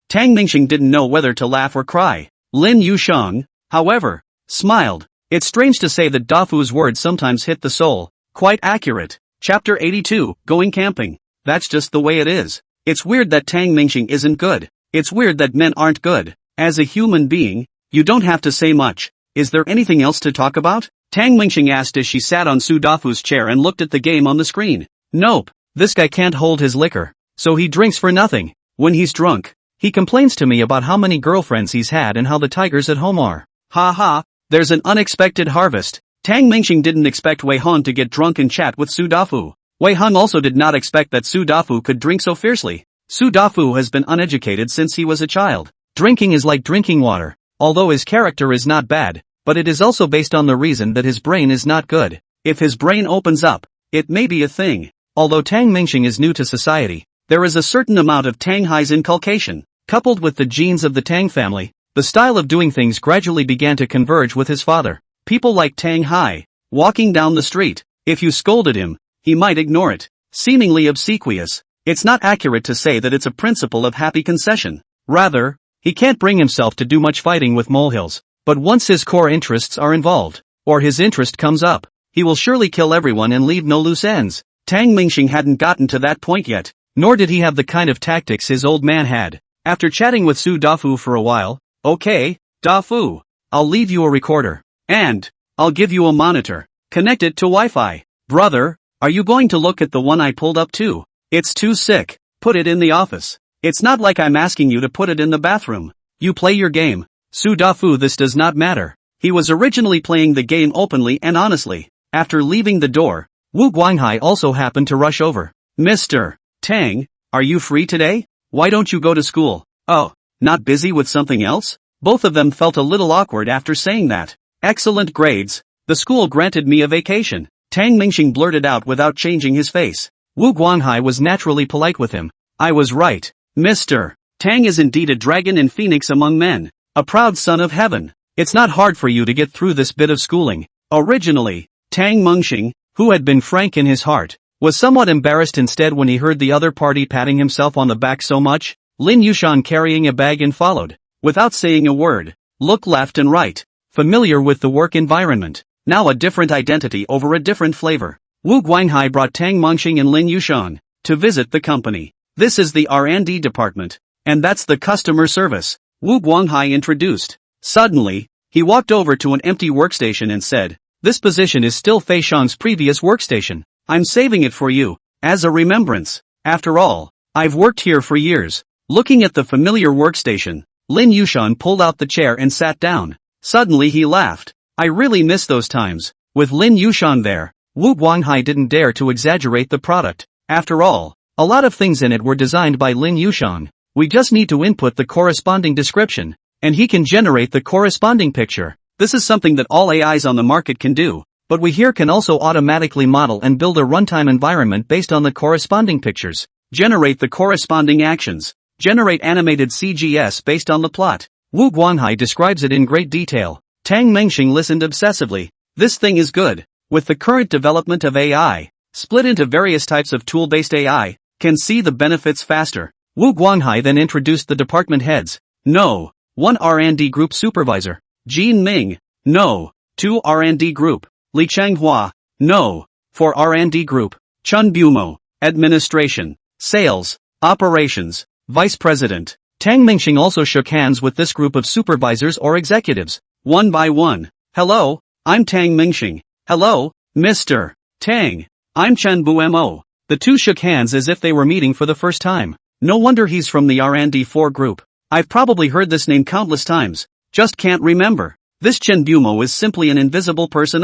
Tang Mengxing didn't know whether to laugh or cry. Lin Yushang, however, smiled. It's strange to say that Dafu's words sometimes hit the soul. Quite accurate. Chapter 82, Going Camping. That's just the way it is. It's weird that Tang Mengxing isn't good. It's weird that men aren't good. As a human being, you don't have to say much. Is there anything else to talk about? Tang Mengxing asked as she sat on Su Dafu's chair and looked at the game on the screen. Nope, this guy can't hold his liquor, so he drinks for nothing. When he's drunk, he complains to me about how many girlfriends he's had and how the tigers at home are. Ha ha, there's an unexpected harvest. Tang Mengxing didn't expect Wei Hong to get drunk and chat with Su Dafu. Wei Hong also did not expect that Su Dafu could drink so fiercely. Su Dafu has been uneducated since he was a child. Drinking is like drinking water. Although his character is not bad, but it is also based on the reason that his brain is not good. If his brain opens up, it may be a thing. Although Tang Mengxing is new to society, there is a certain amount of Tang Hai's inculcation. Coupled with the genes of the Tang family, the style of doing things gradually began to converge with his father. People like Tang Hai, walking down the street, if you scolded him, he might ignore it, seemingly obsequious. It's not accurate to say that it's a principle of happy concession. Rather, he can't bring himself to do much fighting with molehills, but once his core interests are involved, or his interest comes up, he will surely kill everyone and leave no loose ends. Tang Mengxing hadn't gotten to that point yet, nor did he have the kind of tactics his old man had. After chatting with Su Dafu for a while, okay, Dafu, I'll leave you a recorder, and I'll give you a monitor. Connect it to Wi-Fi. Brother, are you going to look at the one I pulled up too? It's too sick. Put it in the office. It's not like I'm asking you to put it in the bathroom. You play your game. Su Dafu, this does not matter. He was originally playing the game openly and honestly. After leaving the door, Wu Guanghai also happened to rush over. Mr. Tang, are you free today? Why don't you go to school? Oh, not busy with something else? Both of them felt a little awkward after saying that. Excellent grades. The school granted me a vacation. Tang Mingxing blurted out without changing his face. Wu Guanghai was naturally polite with him. I was right. Mr. Tang is indeed a dragon and phoenix among men. A proud son of heaven. It's not hard for you to get through this bit of schooling. Originally, Tang Mingxing, who had been frank in his heart, was somewhat embarrassed instead when he heard the other party patting himself on the back so much. Lin Yushan carrying a bag and followed, without saying a word. Look left and right. Familiar with the work environment. Now a different identity over a different flavor. Wu Guanghai brought Tang Mingxing and Lin Yushan to visit the company. This is the R&D department. And that's the customer service. Wu Guanghai introduced. Suddenly, he walked over to an empty workstation and said, this position is still Fei Shang's previous workstation. I'm saving it for you, as a remembrance. After all, I've worked here for years. Looking at the familiar workstation, Lin Yushan pulled out the chair and sat down. Suddenly he laughed. I really miss those times. With Lin Yushan there, Wu Guanghai didn't dare to exaggerate the product. After all, a lot of things in it were designed by Lin Yushan. We just need to input the corresponding description, and he can generate the corresponding picture. This is something that all AIs on the market can do, but we here can also automatically model and build a runtime environment based on the corresponding pictures. Generate the corresponding actions. Generate animated CGS based on the plot. Wu Guanghai describes it in great detail. Tang Mingxing listened obsessively. This thing is good. With the current development of AI, split into various types of tool-based AI, can see the benefits faster. Wu Guanghai then introduced the department heads. No. 1 R&D group supervisor. Jin Ming. No. 2 R&D group. Li Changhua. No. 4 R&D group. Chun Bumo. Administration. Sales. Operations. Vice President. Tang Mingxing also shook hands with this group of supervisors or executives. One by one. Hello, I'm Tang Mingxing. Hello, Mr. Tang. I'm Chen Bumo. The two shook hands as if they were meeting for the first time. No wonder he's from the R&D4 group. I've probably heard this name countless times. Just can't remember. This Chen Bumo is simply an invisible person.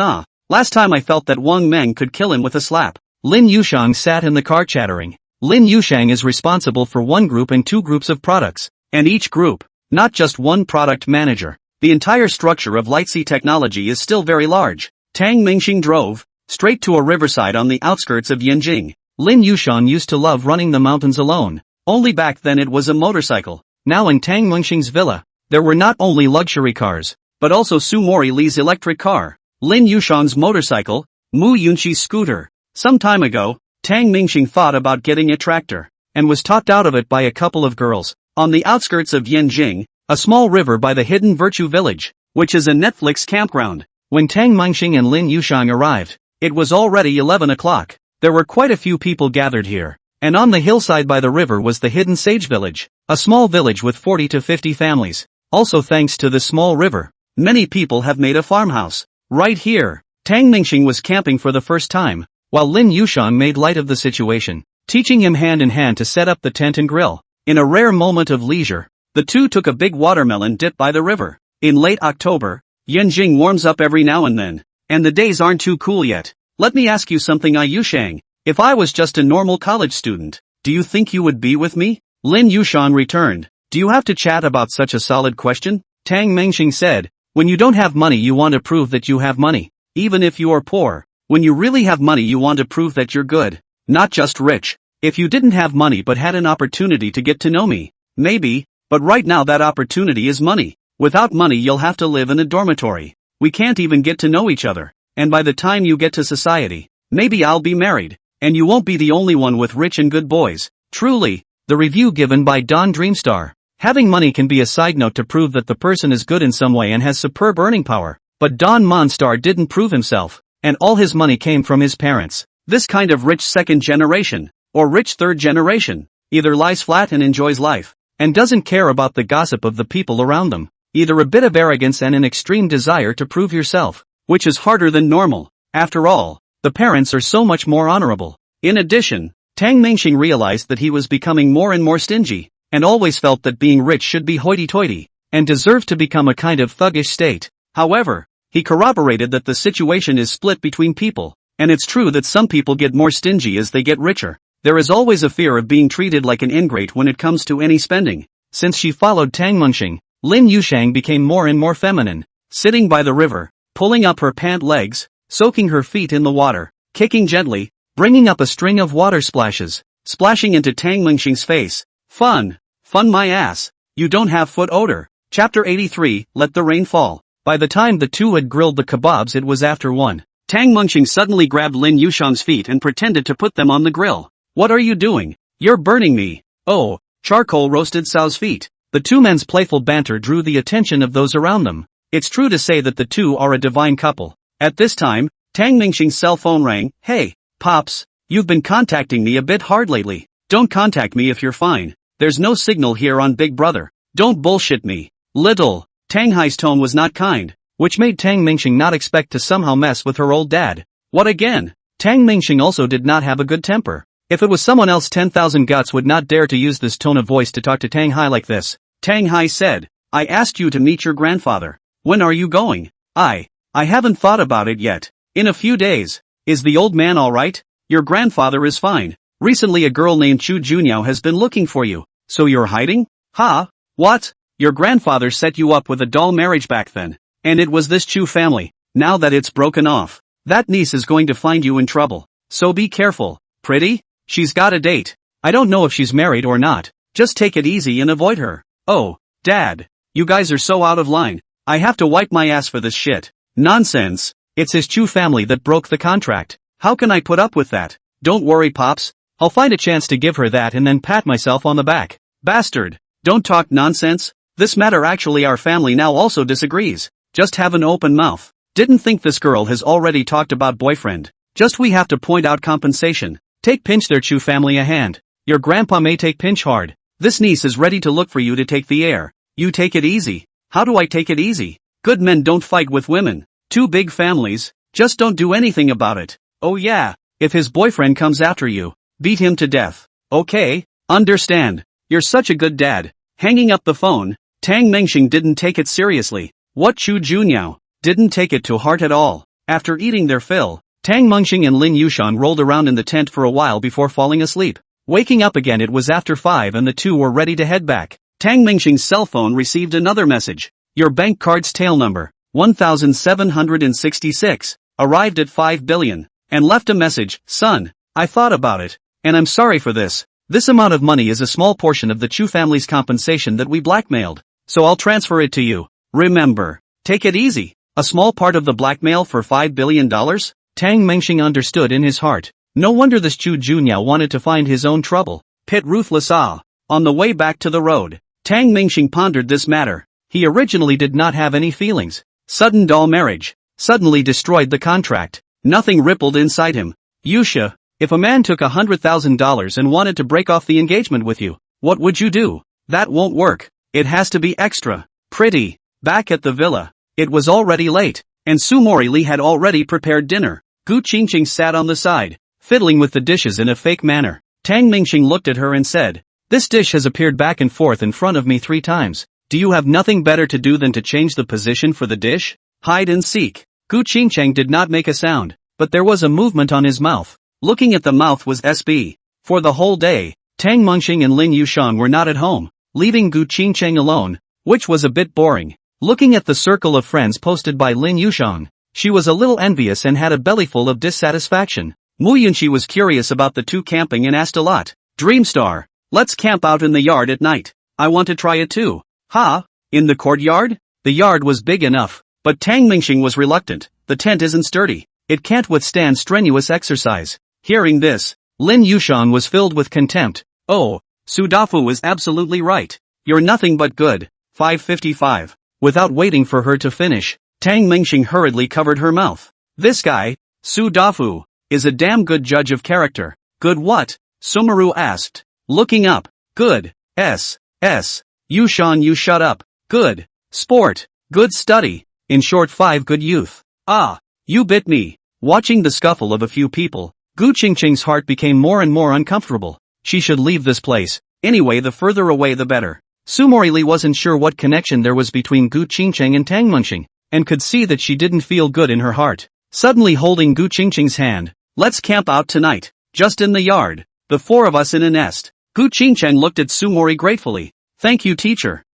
Last time I felt that Wang Meng could kill him with a slap. Lin Yushang sat in the car chattering. Lin Yushang is responsible for one group and 2 groups of products. And each group, not just one product manager. The entire structure of Lightsea Technology is still very large. Tang Mingxing drove straight to a riverside on the outskirts of Yanjing. Lin Yushan used to love running the mountains alone. Only back then it was a motorcycle. Now in Tang Mingxing's villa, there were not only luxury cars, but also Su Mori Li's electric car, Lin Yushang's motorcycle, Mu Yunqi's scooter. Some time ago, Tang Mingxing thought about getting a tractor, and was talked out of it by a couple of girls. On the outskirts of Yanjing, a small river by the hidden Virtue Village, which is a Netflix campground. When Tang Mingxing and Lin Yushang arrived, it was already 11 o'clock. There were quite a few people gathered here, and on the hillside by the river was the hidden Sage Village, a small village with 40 to 50 families. Also thanks to this small river, many people have made a farmhouse. Right here, Tang Mingxing was camping for the first time, while Lin Yushang made light of the situation, teaching him hand in hand to set up the tent and grill. In a rare moment of leisure, the two took a big watermelon dip by the river. In late October, Yanjing warms up every now and then, and the days aren't too cool yet. Let me ask you something, Yushang. If I was just a normal college student, do you think you would be with me? Lin Yushan returned. Do you have to chat about such a solid question? Tang Mingxing said, when you don't have money you want to prove that you have money. Even if you are poor, when you really have money you want to prove that you're good, not just rich. If you didn't have money but had an opportunity to get to know me, maybe, but right now that opportunity is money. Without money you'll have to live in a dormitory. We can't even get to know each other, and by the time you get to society, maybe I'll be married, and you won't be the only one with rich and good boys. Truly, the review given by Don Dreamstar. Having money can be a side note to prove that the person is good in some way and has superb earning power, but Don Monstar didn't prove himself, and all his money came from his parents. This kind of rich second generation, or rich third generation, either lies flat and enjoys life, and doesn't care about the gossip of the people around them. Either a bit of arrogance and an extreme desire to prove yourself, which is harder than normal. After all, the parents are so much more honorable. In addition, Tang Mingxing realized that he was becoming more and more stingy, and always felt that being rich should be hoity-toity, and deserved to become a kind of thuggish state. However, he corroborated that the situation is split between people, and it's true that some people get more stingy as they get richer. There is always a fear of being treated like an ingrate when it comes to any spending. Since she followed Tang Mingxing, Lin Yushang became more and more feminine, sitting by the river, pulling up her pant legs, soaking her feet in the water, kicking gently, bringing up a string of water splashes, splashing into Tang Mingxing's face. Fun my ass, you don't have foot odor. Chapter 83, Let the Rain Fall. By the time the two had grilled the kebabs it was after 1. Tang Mingxing suddenly grabbed Lin Yushang's feet and pretended to put them on the grill. What are you doing? You're burning me. Oh, charcoal roasted Cao's feet. The two men's playful banter drew the attention of those around them. It's true to say that the two are a divine couple. At this time, Tang Mingxing's cell phone rang. Hey, Pops, you've been contacting me a bit hard lately. Don't contact me if you're fine. There's no signal here on Big Brother. Don't bullshit me. Little. Tang Hai's tone was not kind, which made Tang Mingxing not expect to somehow mess with her old dad. What again? Tang Mingxing also did not have a good temper. If it was someone else 10,000 guts would not dare to use this tone of voice to talk to Tang Hai like this. Tang Hai said, I asked you to meet your grandfather. When are you going? I haven't thought about it yet. In a few days. Is the old man alright? Your grandfather is fine. Recently a girl named Chu Juniao has been looking for you. So you're hiding? Ha? What? Your grandfather set you up with a dull marriage back then. And it was this Chu family. Now that it's broken off, that niece is going to find you in trouble. So be careful. Pretty? She's got a date. I don't know if she's married or not. Just take it easy and avoid her. Oh, Dad. You guys are so out of line. I have to wipe my ass for this shit. Nonsense. It's his Chu family that broke the contract. How can I put up with that? Don't worry, Pops. I'll find a chance to give her that and then pat myself on the back. Bastard. Don't talk nonsense. This matter actually our family now also disagrees. Just have an open mouth. Didn't think this girl has already talked about boyfriend. Just we have to point out compensation. Take pinch their Chu family a hand. Your grandpa may take pinch hard. This niece is ready to look for you to take the air. You take it easy. How do I take it easy? Good men don't fight with women. Two big families. Just don't do anything about it. Oh yeah. If his boyfriend comes after you, beat him to death. Okay? Understand. You're such a good dad. Hanging up the phone, Tang Mingxing didn't take it seriously. What Chu Juniao? Didn't take it to heart at all. After eating their fill, Tang Mingxing and Lin Yushan rolled around in the tent for a while before falling asleep. Waking up again it was after 5 and the two were ready to head back. Tang Mingxing's cell phone received another message. Your bank card's tail number, 1766, arrived at 5 billion, and left a message. Son, I thought about it, and I'm sorry for this. This amount of money is a small portion of the Chu family's compensation that we blackmailed, so I'll transfer it to you. Remember, take it easy. A small part of the blackmail for $5 billion? Tang Mingxing understood in his heart. No wonder this Chu Juniao wanted to find his own trouble. Pit ruthless ah. On the way back to the road, Tang Mingxing pondered this matter. He originally did not have any feelings. Sudden dull marriage suddenly destroyed the contract. Nothing rippled inside him. Yusha, if a man took $100,000 and wanted to break off the engagement with you, what would you do? That won't work. It has to be extra pretty. Back at the villa, it was already late, and Sumori Lee had already prepared dinner. Gu Qingqing sat on the side, fiddling with the dishes in a fake manner. Tang Mingxing looked at her and said, this dish has appeared back and forth in front of me 3 times. Do you have nothing better to do than to change the position for the dish? Hide and seek. Gu Qingqing did not make a sound, but there was a movement on his mouth. Looking at the mouth was SB. For the whole day, Tang Mingxing and Lin Yushan were not at home, leaving Gu Qingqing alone, which was a bit boring. Looking at the circle of friends posted by Lin Yushan, she was a little envious and had a bellyful of dissatisfaction. Mu Yunqi was curious about the two camping and asked a lot. Dreamstar, let's camp out in the yard at night. I want to try it too. Ha? In the courtyard? The yard was big enough, but Tang Mingxing was reluctant. The tent isn't sturdy. It can't withstand strenuous exercise. Hearing this, Lin Yushan was filled with contempt. Oh, Sudafu was absolutely right. You're nothing but good. 555. Without waiting for her to finish, Tang Mingxing hurriedly covered her mouth. This guy, Sudafu, is a damn good judge of character. Good what? Sumaru asked, looking up. Good. Yushan, you shut up. Good. Sport. Good study. In short 5 good youth. Ah, you bit me. Watching the scuffle of a few people, Gu Qingqing's heart became more and more uncomfortable. She should leave this place. Anyway, the further away the better. Sumori Lee wasn't sure what connection there was between Gu Qingqing and Tang Mingxing, and could see that she didn't feel good in her heart. Suddenly holding Gu Qingqing's hand, let's camp out tonight. Just in the yard. The 4 of us in a nest. Gu Qingqing looked at Sumori gratefully. Thank you, teacher.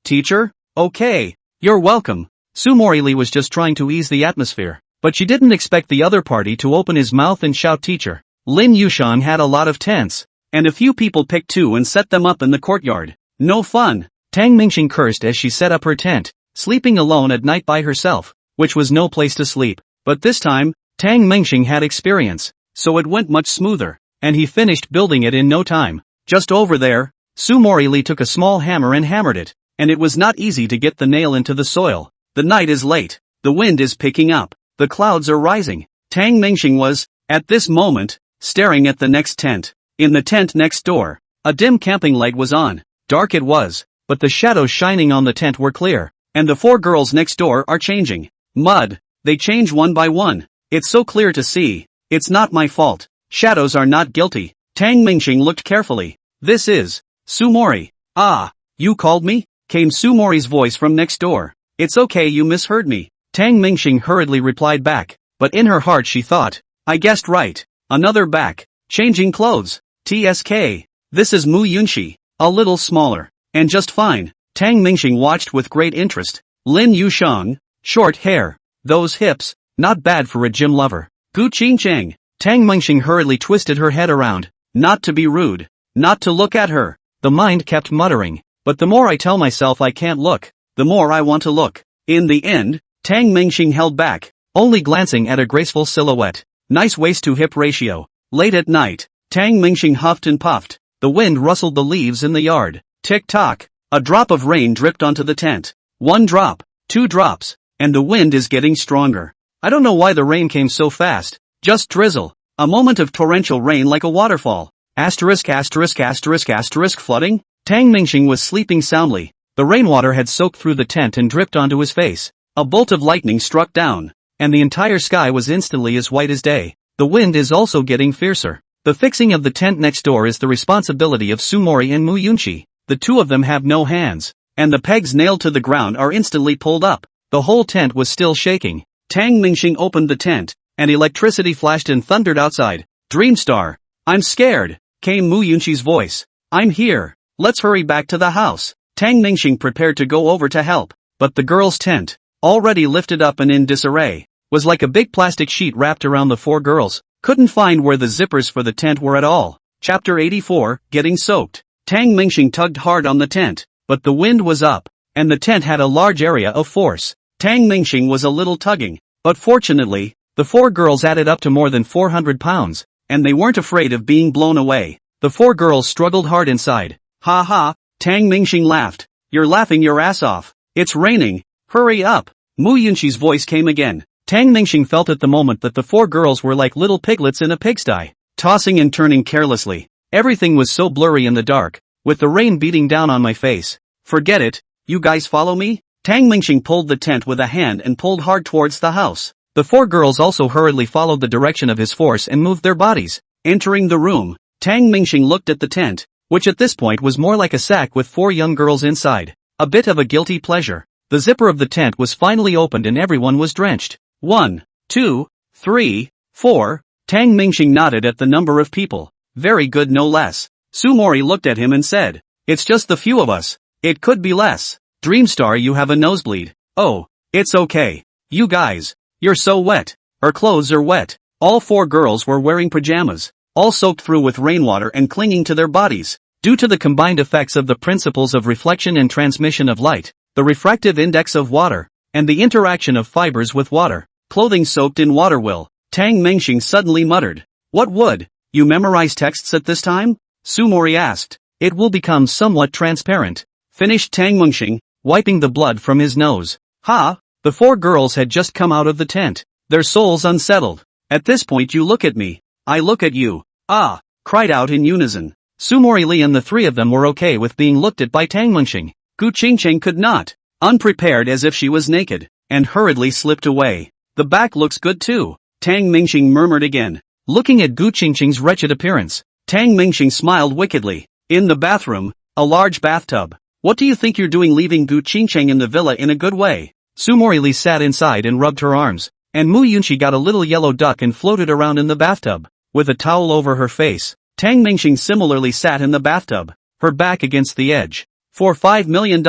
Teacher? Okay, you're welcome. Sumori Lee was just trying to ease the atmosphere, but she didn't expect the other party to open his mouth and shout teacher. Lin Yushang had a lot of tents, and a few people picked two and set them up in the courtyard. No fun. Tang Mingxing cursed as she set up her tent, sleeping alone at night by herself, which was no place to sleep. But this time, Tang Mingxing had experience, so it went much smoother, and he finished building it in no time. Just over there, Sumori Lee took a small hammer and hammered it, and it was not easy to get the nail into the soil. The night is late, the wind is picking up, the clouds are rising. Tang Mingxing was, at this moment, staring at the next tent. In the tent next door, a dim camping light was on. Dark it was, but the shadows shining on the tent were clear, and the four girls next door are changing. Mud, they change one by one. It's so clear to see. It's not my fault. Shadows are not guilty. Tang Mingxing looked carefully. This is Sumori. Ah, you called me? Came Sumori's voice from next door. It's okay, you misheard me. Tang Mingxing hurriedly replied back, but in her heart she thought, I guessed right. Another back. Changing clothes. TSK. This is Mu Yunxi. A little smaller. And just fine. Tang Mingxing watched with great interest. Lin Yushang. Short hair. Those hips. Not bad for a gym lover. Gu Qingcheng. Tang Mingxing hurriedly twisted her head around. Not to be rude. Not to look at her. The mind kept muttering. But the more I tell myself I can't look, the more I want to look. In the end, Tang Mingxing held back, only glancing at a graceful silhouette. Nice waist-to-hip ratio. Late at night, Tang Mingxing huffed and puffed. The wind rustled the leaves in the yard. Tick-tock. A drop of rain dripped onto the tent. 1 drop. 2 drops. And the wind is getting stronger. I don't know why the rain came so fast. Just drizzle. A moment of torrential rain like a waterfall. Asterisk asterisk asterisk asterisk flooding? Tang Mingxing was sleeping soundly. The rainwater had soaked through the tent and dripped onto his face. A bolt of lightning struck down, and the entire sky was instantly as white as day. The wind is also getting fiercer. The fixing of the tent next door is the responsibility of Sumori and Mu Yunxi. The two of them have no hands, and the pegs nailed to the ground are instantly pulled up. The whole tent was still shaking. Tang Mingxing opened the tent, and electricity flashed and thundered outside. Dreamstar. I'm scared, came Mu Yunxi's voice. I'm here. Let's hurry back to the house. Tang Mingxing prepared to go over to help, but the girls' tent, already lifted up and in disarray, was like a big plastic sheet wrapped around the four girls. Couldn't find where the zippers for the tent were at all. Chapter 84, Getting Soaked. Tang Mingxing tugged hard on the tent, but the wind was up, and the tent had a large area of force. Tang Mingxing was a little tugging, but fortunately, the four girls added up to more than 400 pounds, and they weren't afraid of being blown away. The four girls struggled hard inside. Ha ha, Tang Mingxing laughed. You're laughing your ass off. It's raining. Hurry up. Mu Yunxi's voice came again. Tang Mingxing felt at the moment that the four girls were like little piglets in a pigsty, tossing and turning carelessly. Everything was so blurry in the dark, with the rain beating down on my face. Forget it. You guys follow me? Tang Mingxing pulled the tent with a hand and pulled hard towards the house. The four girls also hurriedly followed the direction of his force and moved their bodies. Entering the room, Tang Mingxing looked at the tent, which at this point was more like a sack with four young girls inside. A bit of a guilty pleasure. The zipper of the tent was finally opened and everyone was drenched. 1, 2, 3, 4. Tang Mingxing nodded at the number of people. Very good, no less. Sumori looked at him and said, It's just the few of us. It could be less. Dreamstar, you have a nosebleed. Oh, it's okay. You guys, you're so wet. Our clothes are wet. All four girls were wearing pajamas, all soaked through with rainwater and clinging to their bodies. Due to the combined effects of the principles of reflection and transmission of light, the refractive index of water, and the interaction of fibers with water, clothing soaked in water will. Tang Mingxing suddenly muttered. What would? You memorize texts at this time? Sumori asked. It will become somewhat transparent. Finished Tang Mingxing, wiping the blood from his nose. Ha! The four girls had just come out of the tent, their souls unsettled. At this point you look at me. I look at you. Ah! Cried out in unison. Sumori Lee and the three of them were okay with being looked at by Tang Mingxing. Gu Qingcheng could not, unprepared as if she was naked, and hurriedly slipped away. The back looks good too, Tang Mingxing murmured again. Looking at Gu Qingcheng's wretched appearance, Tang Mingxing smiled wickedly. In the bathroom, a large bathtub. What do you think you're doing leaving Gu Qingcheng in the villa in a good way? Sumori Lee sat inside and rubbed her arms, and Mu Yunxi got a little yellow duck and floated around in the bathtub, with a towel over her face. Tang Mingxing similarly sat in the bathtub, her back against the edge. For $5 million,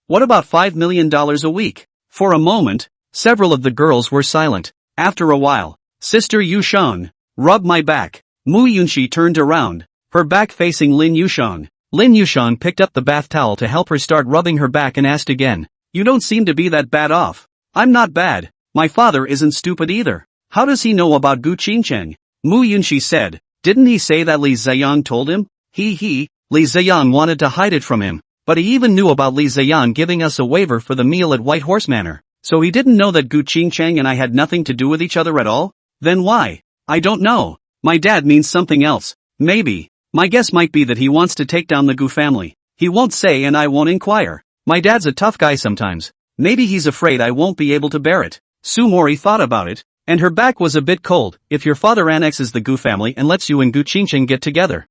What about $5 million a week? For a moment, several of the girls were silent. After a while, Sister Yusheng, rub my back. Mu Yunxi turned around, her back facing Lin Yusheng. Lin Yusheng picked up the bath towel to help her start rubbing her back and asked again. You don't seem to be that bad off. I'm not bad. My father isn't stupid either. How does he know about Gu Qingcheng? Mu Yunxi said. Didn't he say that Li Ziyang told him? Li Ziyang wanted to hide it from him, but he even knew about Li Ziyang giving us a waiver for the meal at White Horse Manor. So he didn't know that Gu Qingcheng and I had nothing to do with each other at all? Then why? I don't know. My dad means something else. Maybe. My guess might be that he wants to take down the Gu family. He won't say and I won't inquire. My dad's a tough guy sometimes. Maybe he's afraid I won't be able to bear it. Su Mori thought about it, and her back was a bit cold. If your father annexes the Gu family and lets you and Gu Qingcheng get together,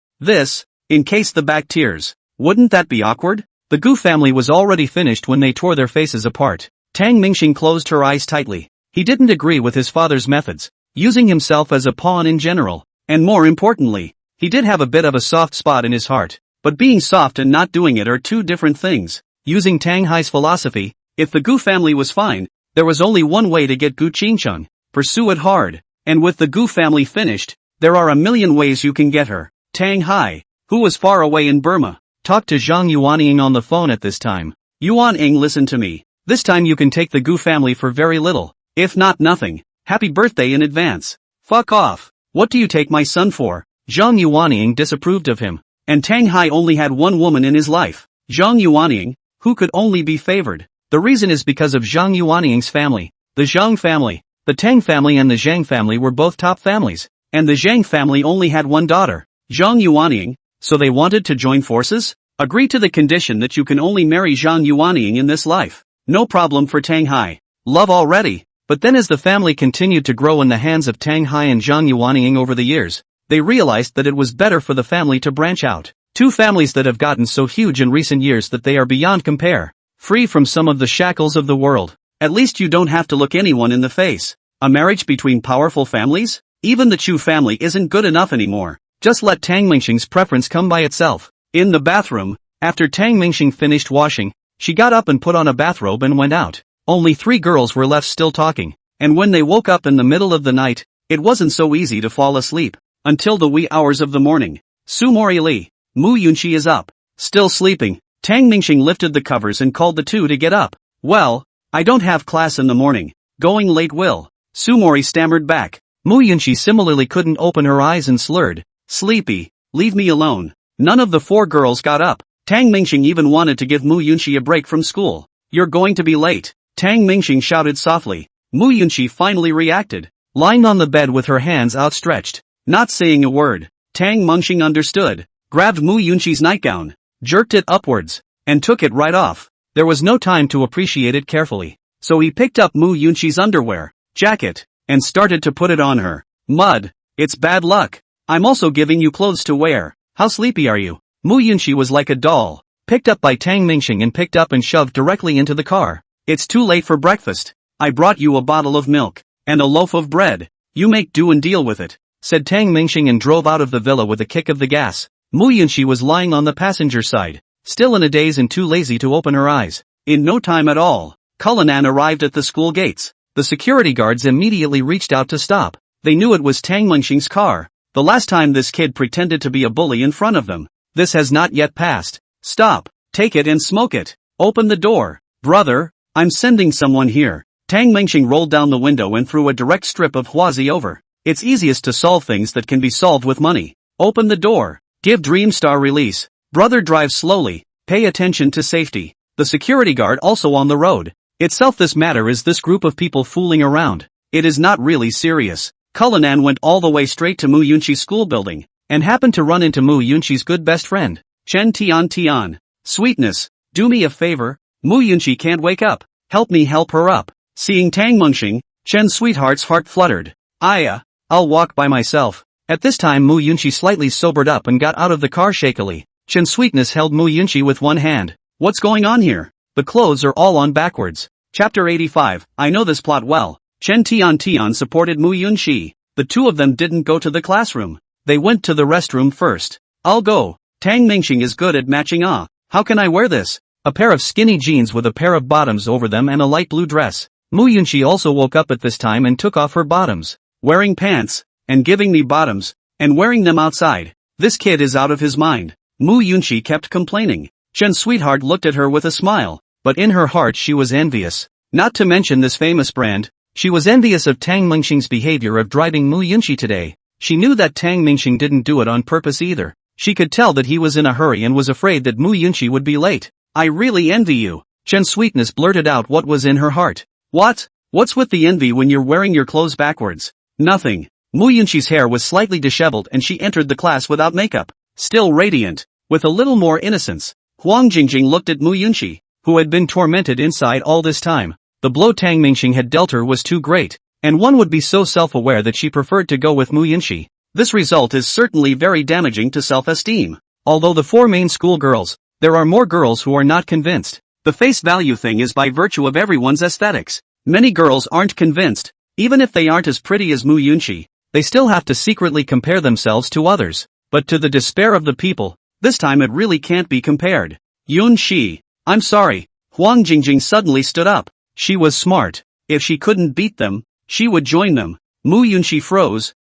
in case the back tears, wouldn't that be awkward? The Gu family was already finished when they tore their faces apart. Tang Mingxing closed her eyes tightly. He didn't agree with his father's methods, using himself as a pawn in general, and more importantly, he did have a bit of a soft spot in his heart, but being soft and not doing it are two different things. Using Tang Hai's philosophy, if the Gu family was fine, there was only one way to get Gu Qingcheng, pursue it hard, and with the Gu family finished, there are a million ways you can get her. Tang Hai, who was far away in Burma, talked to Zhang Yuanying on the phone at this time. Yuanying, listen to me. This time you can take the Gu family for very little, if not nothing. Happy birthday in advance. Fuck off. What do you take my son for? Zhang Yuanying disapproved of him, and Tang Hai only had one woman in his life, Zhang Yuanying, who could only be favored. The reason is because of Zhang Yuanying's family. The Zhang family, the Tang family and the Zhang family were both top families, and the Zhang family only had one daughter, Zhang Yuanying, so they wanted to join forces? Agree to the condition that you can only marry Zhang Yuanying in this life. No problem for Tang Hai. Love already. But then as the family continued to grow in the hands of Tang Hai and Zhang Yuanying over the years, they realized that it was better for the family to branch out. Two families that have gotten so huge in recent years that they are beyond compare. Free from some of the shackles of the world. At least you don't have to look anyone in the face. A marriage between powerful families? Even the Chu family isn't good enough anymore. Just let Tang Mingxing's preference come by itself. In the bathroom, after Tang Mingxing finished washing, she got up and put on a bathrobe and went out. Only 3 girls were left still talking, and when they woke up in the middle of the night, it wasn't so easy to fall asleep. Until the wee hours of the morning. Su Mori Li, Mu Yunxi is up. Still sleeping. Tang Mingxing lifted the covers and called the two to get up. Well, I don't have class in the morning. Going late will. Su Mori stammered back. Mu Yunxi similarly couldn't open her eyes and slurred. Sleepy, leave me alone. None of the 4 girls got up. Tang Mingxing even wanted to give Mu Yunxi a break from school. You're going to be late. Tang Mingxing shouted softly. Mu Yunxi finally reacted. Lying on the bed with her hands outstretched, not saying a word. Tang Mingxing understood, grabbed Mu Yunxi's nightgown, jerked it upwards, and took it right off. There was no time to appreciate it carefully, so he picked up Mu Yunxi's underwear, jacket, and started to put it on her. Mud, it's bad luck. I'm also giving you clothes to wear. How sleepy are you? Mu Yunxi was like a doll, picked up by Tang Mingxing and picked up and shoved directly into the car. It's too late for breakfast. I brought you a bottle of milk, and a loaf of bread. You make do and deal with it, said Tang Mingxing and drove out of the villa with a kick of the gas. Mu Yunxi was lying on the passenger side, still in a daze and too lazy to open her eyes. In no time at all, Cullinan arrived at the school gates. The security guards immediately reached out to stop. They knew it was Tang Mingxing's car. The last time this kid pretended to be a bully in front of them. This has not yet passed. Stop. Take it and smoke it. Open the door. Brother, I'm sending someone here. Tang Mingxing rolled down the window and threw a direct strip of huazi over. It's easiest to solve things that can be solved with money. Open the door. Give Dreamstar release. Brother, drive slowly. Pay attention to safety. The security guard also on the road. Itself, this matter is this group of people fooling around. It is not really serious. Cullinan went all the way straight to Mu Yunxi's school building, and happened to run into Mu Yunxi's good best friend, Chen Tian. Sweetness, do me a favor. Mu Yunxi can't wake up. Help me help her up. Seeing Tang Mingxing, Chen's sweetheart's heart fluttered. I'll walk by myself. At this time Mu Yunxi slightly sobered up and got out of the car shakily. Chen Sweetness held Mu Yunxi with one hand. What's going on here? The clothes are all on backwards. Chapter 85, I know this plot well. Chen Tian supported Mu Yunxi. The two of them didn't go to the classroom. They went to the restroom first. I'll go. Tang Mingxing is good at matching. How can I wear this? A pair of skinny jeans with a pair of bottoms over them and a light blue dress. Mu Yunchi also woke up at this time and took off her bottoms. Wearing pants, and giving me bottoms, and wearing them outside. This kid is out of his mind. Mu Yunchi kept complaining. Chen's sweetheart looked at her with a smile, but in her heart she was envious. Not to mention this famous brand, she was envious of Tang Mingxing's behavior of driving Mu Yunchi today. She knew that Tang Mingxing didn't do it on purpose either. She could tell that he was in a hurry and was afraid that Mu Yunchi would be late. I really envy you. Chen's sweetness blurted out what was in her heart. What? What's with the envy when you're wearing your clothes backwards? Nothing. Mu Yunchi's hair was slightly disheveled and she entered the class without makeup. Still radiant. With a little more innocence. Huang Jingjing looked at Mu Yunchi, who had been tormented inside all this time. The blow Tang Mingxing had dealt her was too great, and one would be so self-aware that she preferred to go with Mu Yunchi. This result is certainly very damaging to self-esteem. Although the four main school girls, there are more girls who are not convinced. The face value thing is by virtue of everyone's aesthetics. Many girls aren't convinced. Even if they aren't as pretty as Mu Yunchi, they still have to secretly compare themselves to others. But to the despair of the people, this time it really can't be compared. Yunchi, I'm sorry. Huang Jingjing suddenly stood up. She was smart. If she couldn't beat them, she would join them. Mu Yunchi froze.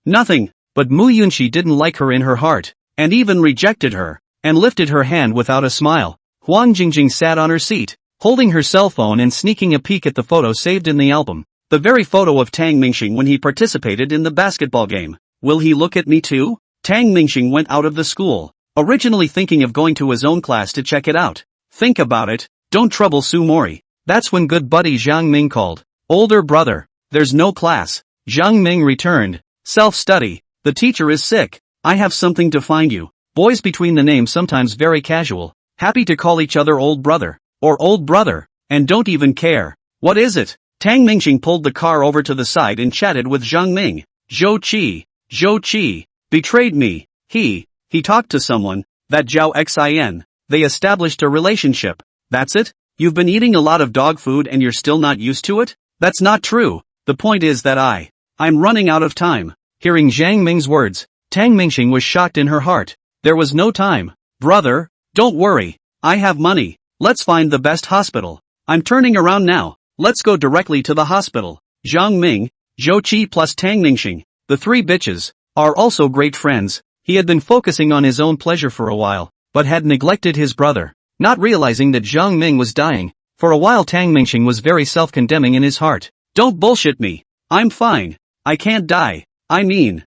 Nothing. But Mu Yunchi didn't like her in her heart, and even rejected her, and lifted her hand without a smile. Huang Jingjing sat on her seat, holding her cell phone and sneaking a peek at the photo saved in the album. The very photo of Tang Mingxing when he participated in the basketball game. Will he look at me too? Tang Mingxing went out of the school, originally thinking of going to his own class to check it out. Think about it, don't trouble Su Mori. That's when good buddy Zhang Ming called. Older brother, there's no class. Zhang Ming returned. Self-study. The teacher is sick. I have something to find you. Boys between the names sometimes very casual. Happy to call each other old brother. Or old brother. And don't even care. What is it? Tang Mingxing pulled the car over to the side and chatted with Zhang Ming. Zhou Qi. Betrayed me. He talked to someone. That Zhao Xin. They established a relationship. That's it? You've been eating a lot of dog food and you're still not used to it? That's not true. The point is that I'm running out of time. Hearing Zhang Ming's words, Tang Mingxing was shocked in her heart. There was no time. Brother, don't worry. I have money. Let's find the best hospital. I'm turning around now. Let's go directly to the hospital. Zhang Ming, Zhou Qi plus Tang Mingxing, the three bitches, are also great friends. He had been focusing on his own pleasure for a while, but had neglected his brother, not realizing that Zhang Ming was dying. For a while Tang Mingxing was very self-condemning in his heart. Don't bullshit me. I'm fine. I can't die. I mean,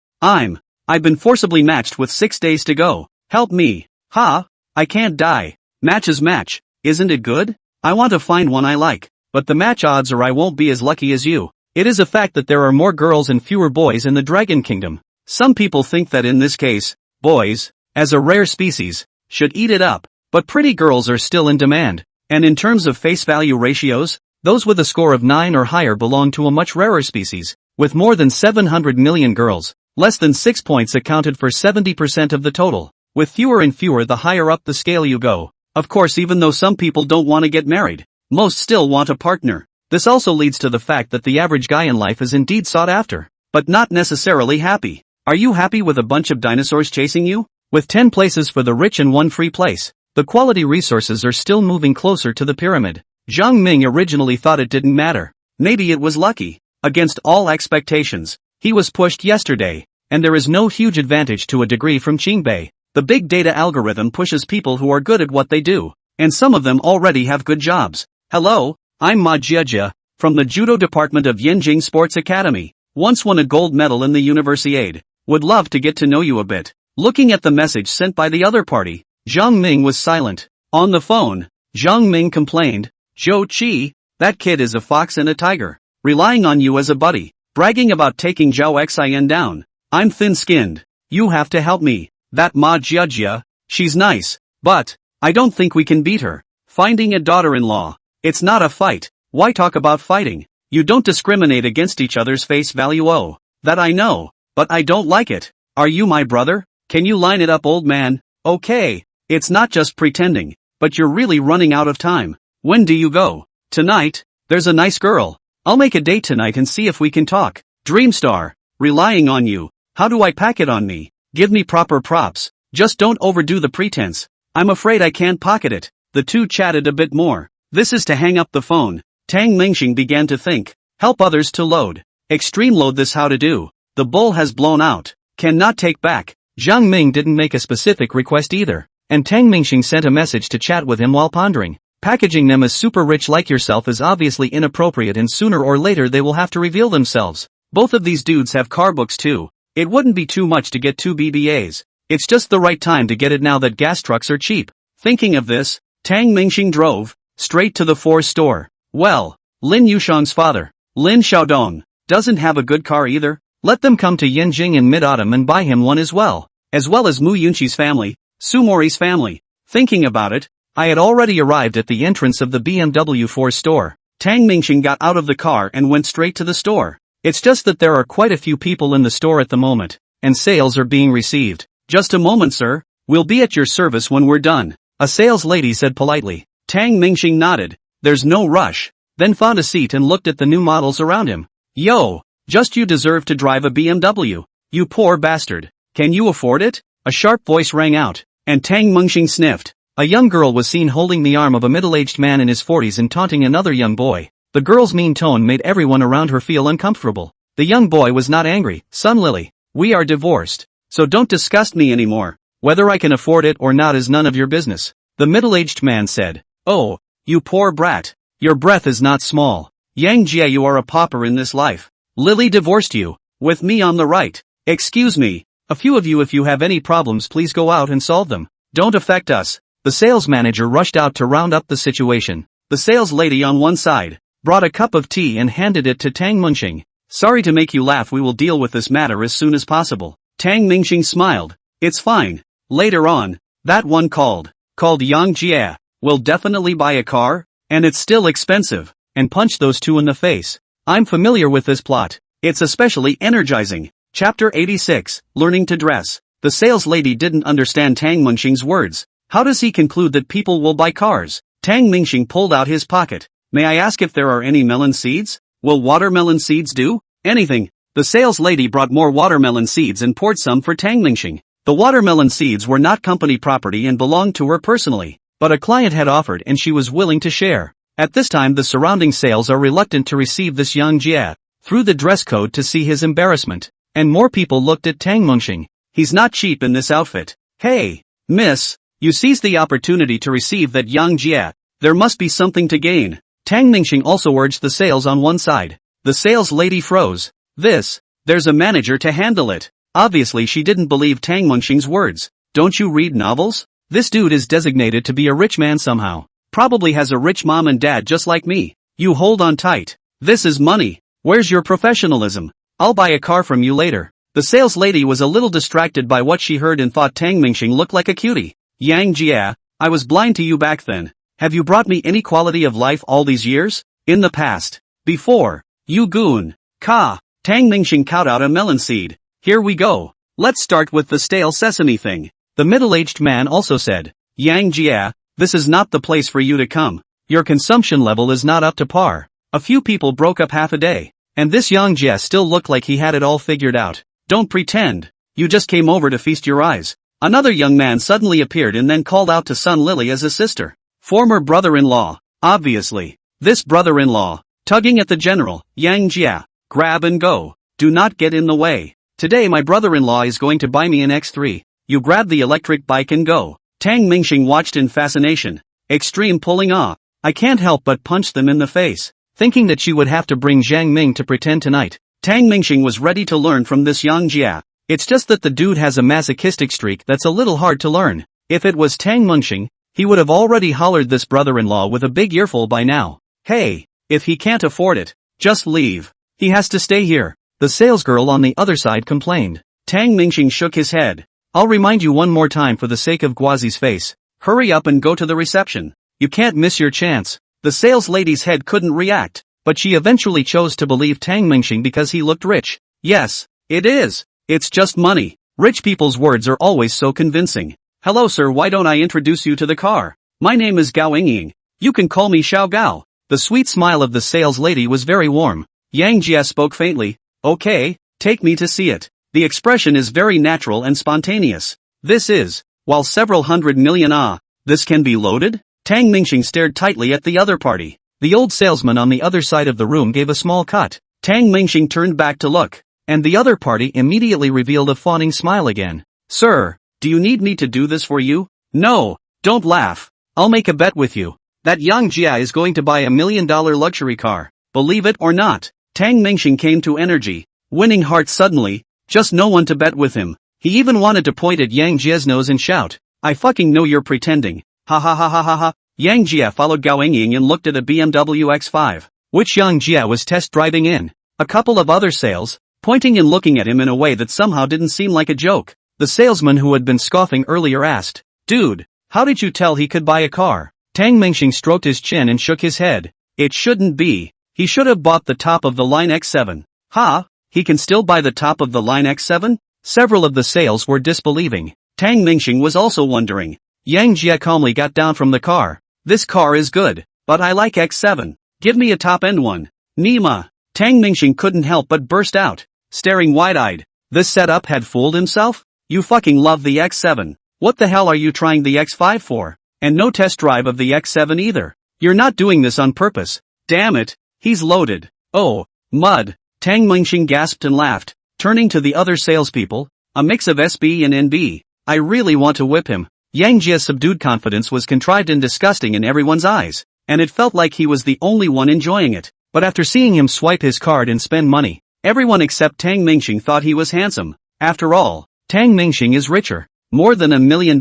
I've been forcibly matched with 6 days to go. Help me. I can't die. Match is match. Isn't it good? I want to find one I like. But the match odds are I won't be as lucky as you. It is a fact that there are more girls and fewer boys in the Dragon Kingdom. Some people think that in this case, boys, as a rare species, should eat it up. But pretty girls are still in demand. And in terms of face value ratios, those with a score of 9 or higher belong to a much rarer species. With more than 700 million girls, less than 6 points accounted for 70% of the total. With fewer and fewer the higher up the scale you go. Of course, even though some people don't want to get married, most still want a partner. This also leads to the fact that the average guy in life is indeed sought after, but not necessarily happy. Are you happy with a bunch of dinosaurs chasing you? With 10 places for the rich and 1 free place, the quality resources are still moving closer to the pyramid. Zhang Ming originally thought it didn't matter. Maybe it was lucky. Against all expectations, he was pushed yesterday, and there is no huge advantage to a degree from Qingbei. The big data algorithm pushes people who are good at what they do, and some of them already have good jobs. Hello, I'm Ma Jiejie, from the Judo Department of Yanjing Sports Academy. Once won a gold medal in the Universiade. Would love to get to know you a bit. Looking at the message sent by the other party, Zhang Ming was silent. On the phone, Zhang Ming complained, Zhou Qi, that kid is a fox and a tiger. Relying on you as a buddy, bragging about taking Zhao Xin down. I'm thin-skinned. You have to help me. That Ma Jiejie, she's nice, but I don't think we can beat her. Finding a daughter-in-law. It's not a fight. Why talk about fighting? You don't discriminate against each other's face value. Oh, that I know, but I don't like it. Are you my brother? Can you line it up, old man? Okay, it's not just pretending, but you're really running out of time. When do you go? Tonight? There's a nice girl. I'll make a date tonight and see if we can talk. Dreamstar, relying on you. How do I pack it on me? Give me proper props. Just don't overdo the pretense. I'm afraid I can't pocket it. The two chatted a bit more. This is to hang up the phone. Tang Mingxing began to think. Help others to load. Extreme load this how to do. The bull has blown out. Cannot take back. Zhang Ming didn't make a specific request either. And Tang Mingxing sent a message to chat with him while pondering. Packaging them as super rich like yourself is obviously inappropriate and sooner or later they will have to reveal themselves. Both of these dudes have car books too. It wouldn't be too much to get 2 BBAs. It's just the right time to get it now that gas trucks are cheap. Thinking of this, Tang Mingxing drove straight to the Ford store. Well, Lin Yushang's father, Lin Xiaodong, doesn't have a good car either. Let them come to Yanjing in mid-autumn and buy him one as well as Mu Yunqi's family, Su Mori's family. Thinking about it, I had already arrived at the entrance of the BMW Ford store. Tang Mingxing got out of the car and went straight to the store. It's just that there are quite a few people in the store at the moment, and sales are being received. Just a moment, sir. We'll be at your service when we're done, a sales lady said politely. Tang Mingxing nodded. There's no rush. Then found a seat and looked at the new models around him. Yo, just you deserve to drive a BMW. You poor bastard. Can you afford it? A sharp voice rang out, and Tang Mingxing sniffed. A young girl was seen holding the arm of a middle-aged man in his 40s and taunting another young boy. The girl's mean tone made everyone around her feel uncomfortable. The young boy was not angry. Son Lily, we are divorced, so don't disgust me anymore. Whether I can afford it or not is none of your business. The middle-aged man said. Oh, you poor brat. Your breath is not small. Yang Jia, you are a pauper in this life. Lily divorced you, with me on the right. Excuse me, a few of you, if you have any problems please go out and solve them. Don't affect us. The sales manager rushed out to round up the situation. The sales lady on one side brought a cup of tea and handed it to Tang Mingxing. Sorry to make you laugh, we will deal with this matter as soon as possible. Tang Mingxing smiled. It's fine. Later on, that one called Yang Jia, will definitely buy a car, and it's still expensive, and punch those two in the face. I'm familiar with this plot. It's especially energizing. Chapter 86, Learning to Dress. The sales lady didn't understand Tang Mingxing's words. How does he conclude that people will buy cars? Tang Mingxing pulled out his pocket. May I ask if there are any melon seeds? Will watermelon seeds do? Anything. The sales lady brought more watermelon seeds and poured some for Tang Mingxing. The watermelon seeds were not company property and belonged to her personally, but a client had offered and she was willing to share. At this time the surrounding sales are reluctant to receive this young Jia through the dress code to see his embarrassment, and more people looked at Tang Mingxing. He's not cheap in this outfit. Hey, miss, you seized the opportunity to receive that young Jia. There must be something to gain. Tang Mingxing also urged the sales on one side. The sales lady froze. There's a manager to handle it. Obviously she didn't believe Tang Mingxing's words. Don't you read novels? This dude is designated to be a rich man somehow. Probably has a rich mom and dad just like me. You hold on tight. This is money. Where's your professionalism? I'll buy a car from you later. The sales lady was a little distracted by what she heard and thought Tang Mingxing looked like a cutie. Yang Jia, I was blind to you back then. Have you brought me any quality of life all these years? In the past. Before. You goon. Ka. Tang Mingxing cut out a melon seed. Here we go. Let's start with the stale sesame thing. The middle-aged man also said. Yang Jia, this is not the place for you to come. Your consumption level is not up to par. A few people broke up half a day. And this Yang Jia still looked like he had it all figured out. Don't pretend. You just came over to feast your eyes. Another young man suddenly appeared and then called out to Sun Lily as a sister. Former brother-in-law, obviously. This brother-in-law, tugging at the general, Yang Jia, grab and go. Do not get in the way. Today my brother-in-law is going to buy me an X3. You grab the electric bike and go. Tang Mingxing watched in fascination. Extreme pulling off. I can't help but punch them in the face. Thinking that she would have to bring Zhang Ming to pretend tonight, Tang Mingxing was ready to learn from this Yang Jia. It's just that the dude has a masochistic streak that's a little hard to learn. If it was Tang Mingxing, he would have already hollered this brother-in-law with a big earful by now. Hey, if he can't afford it, just leave. He has to stay here. The salesgirl on the other side complained. Tang Mingxing shook his head. I'll remind you one more time for the sake of Guazi's face. Hurry up and go to the reception. You can't miss your chance. The sales lady's head couldn't react, but she eventually chose to believe Tang Mingxing because he looked rich. Yes, it is. It's just money. Rich people's words are always so convincing. Hello sir, why don't I introduce you to the car? My name is Gao Yingying. You can call me Xiao Gao. The sweet smile of the sales lady was very warm. Yang Jia spoke faintly. Okay, take me to see it. The expression is very natural and spontaneous. This is, while several hundred million this can be loaded? Tang Mingxing stared tightly at the other party. The old salesman on the other side of the room gave a small cut. Tang Mingxing turned back to look, and the other party immediately revealed a fawning smile again. Sir, do you need me to do this for you? No, don't laugh. I'll make a bet with you. That Yang Jia is going to buy $1 million luxury car. Believe it or not. Tang Mingxing came to energy, winning hearts suddenly, just no one to bet with him. He even wanted to point at Yang Jia's nose and shout, I fucking know you're pretending. Ha ha ha ha ha ha. Yang Jia followed Gao Yingying and looked at a BMW X5, which Yang Jia was test driving in. A couple of other sales, pointing and looking at him in a way that somehow didn't seem like a joke. The salesman who had been scoffing earlier asked, Dude, how did you tell he could buy a car? Tang Mingxing stroked his chin and shook his head. It shouldn't be. He should have bought the top of the line X7. Ha? He can still buy the top of the line X7? Several of the sales were disbelieving. Tang Mingxing was also wondering. Yang Jia calmly got down from the car. This car is good, but I like X7. Give me a top-end one. Nima. Tang Mingxing couldn't help but burst out, staring wide-eyed. This setup had fooled himself? You fucking love the X7. What the hell are you trying the X5 for? And no test drive of the X7 either. You're not doing this on purpose. Damn it, he's loaded. Oh, mud. Tang Mingxing gasped and laughed, turning to the other salespeople, a mix of SB and NB. I really want to whip him. Yang Jia's subdued confidence was contrived and disgusting in everyone's eyes, and it felt like he was the only one enjoying it. But after seeing him swipe his card and spend money, everyone except Tang Mingxing thought he was handsome. After all, Tang Mingxing is richer. More than $1 million.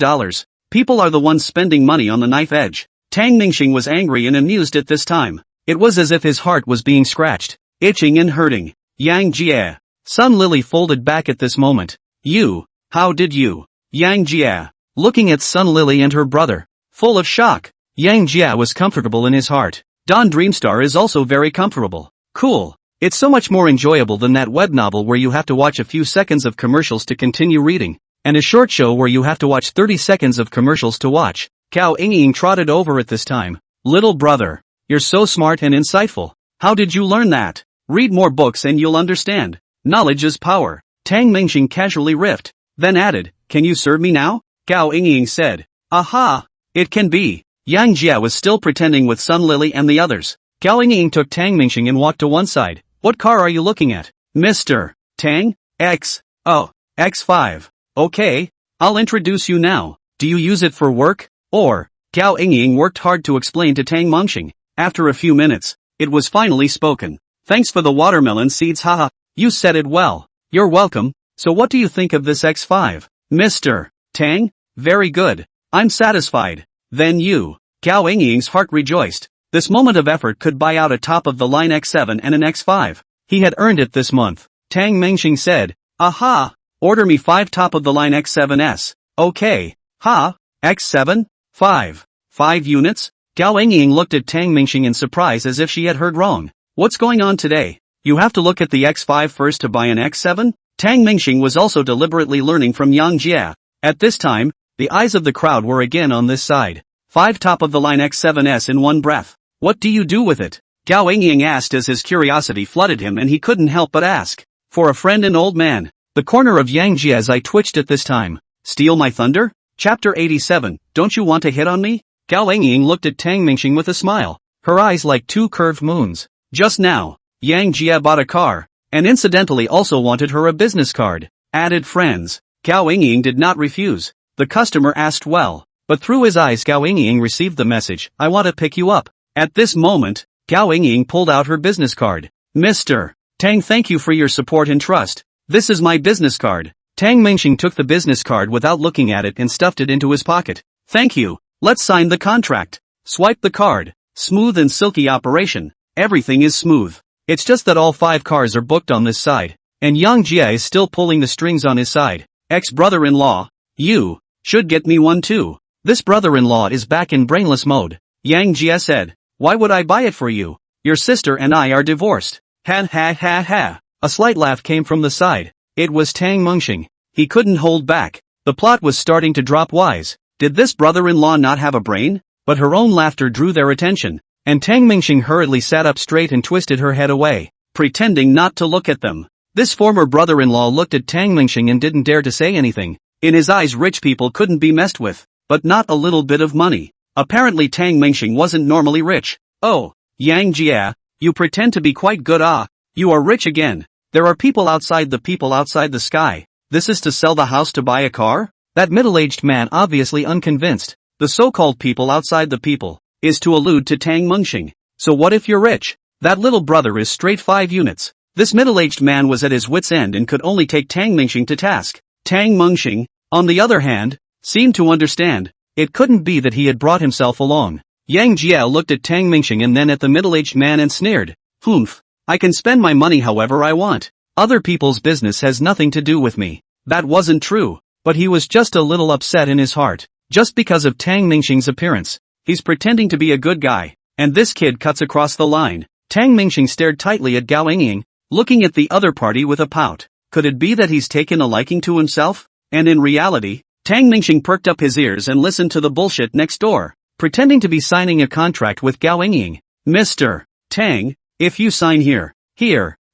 People are the ones spending money on the knife edge. Tang Mingxing was angry and amused at this time. It was as if his heart was being scratched, itching and hurting. Yang Jia. Sun Lily folded back at this moment. You, how did you? Yang Jia. Looking at Sun Lily and her brother, full of shock. Yang Jia was comfortable in his heart. Dawn Dreamstar is also very comfortable. Cool. It's so much more enjoyable than that web novel where you have to watch a few seconds of commercials to continue reading, and a short show where you have to watch 30 seconds of commercials to watch. Gao Yingying trotted over at this time. Little brother, you're so smart and insightful. How did you learn that? Read more books and you'll understand. Knowledge is power. Tang Mingxing casually riffed, then added, Can you serve me now? Gao Yingying said. Aha! It can be. Yang Jia was still pretending with Sun Lily and the others. Gao Yingying took Tang Mingxing and walked to one side. What car are you looking at? Mr. Tang? X5. Okay, I'll introduce you now. Do you use it for work? Or? Gao Yingying worked hard to explain to Tang Mingxing. After a few minutes, it was finally spoken. Thanks for the watermelon seeds, haha. You said it well. You're welcome. So what do you think of this X5? Mr. Tang? Very good. I'm satisfied. Then you. Gao Yingying's heart rejoiced. This moment of effort could buy out a top-of-the-line X7 and an X5. He had earned it this month. Tang Mingxing said. Aha! Order me 5 top-of-the-line X7s. Okay. Ha? X7? 5. 5 units? Gao Yingying looked at Tang Mingxing in surprise as if she had heard wrong. What's going on today? You have to look at the X5 first to buy an X7? Tang Mingxing was also deliberately learning from Yang Jia. At this time, the eyes of the crowd were again on this side. 5 top-of-the-line X7s in one breath. What do you do with it? Gao Yingying asked as his curiosity flooded him and he couldn't help but ask. For a friend and old man. The corner of Yang Jia's eye twitched at this time. Steal my thunder? Chapter 87, Don't you want to hit on me? Gao Yingying looked at Tang Mingxing with a smile. Her eyes like 2 curved moons. Just now, Yang Jia bought a car, and incidentally also wanted her a business card. Added friends. Gao Yingying did not refuse. The customer asked well, but through his eyes Gao Yingying received the message, I want to pick you up. At this moment, Gao Yingying pulled out her business card. Mr. Tang, thank you for your support and trust. This is my business card. Tang Mingxing took the business card without looking at it and stuffed it into his pocket. Thank you. Let's sign the contract. Swipe the card. Smooth and silky operation. Everything is smooth. It's just that all 5 cars are booked on this side, and Yang Jia is still pulling the strings on his side. Ex-brother-in-law. You should get me one too. This brother-in-law is back in brainless mode. Yang Jia said. Why would I buy it for you? Your sister and I are divorced. Ha ha ha ha. A slight laugh came from the side. It was Tang Mingxing. He couldn't hold back. The plot was starting to drop wise. Did this brother-in-law not have a brain? But her own laughter drew their attention, and Tang Mingxing hurriedly sat up straight and twisted her head away, pretending not to look at them. This former brother-in-law looked at Tang Mingxing and didn't dare to say anything. In his eyes rich people couldn't be messed with, but not a little bit of money. Apparently Tang Mingxing wasn't normally rich. Oh, Yang Jia, you pretend to be quite good. You are rich again. There are people outside the sky. This is to sell the house to buy a car? That middle-aged man obviously unconvinced. The so-called people outside the people is to allude to Tang Mingxing. So what if you're rich? That little brother is straight 5 units. This middle-aged man was at his wit's end and could only take Tang Mingxing to task. Tang Mingxing, on the other hand, seemed to understand. It couldn't be that he had brought himself along. Yang Jia looked at Tang Mingxing and then at the middle-aged man and sneered. Humph. I can spend my money however I want. Other people's business has nothing to do with me. That wasn't true, but he was just a little upset in his heart. Just because of Tang Mingxing's appearance. He's pretending to be a good guy, and this kid cuts across the line. Tang Mingxing stared tightly at Gao Yingying, looking at the other party with a pout. Could it be that he's taken a liking to himself? And in reality, Tang Mingxing perked up his ears and listened to the bullshit next door, pretending to be signing a contract with Gao Yingying. Mr. Tang, if you sign here,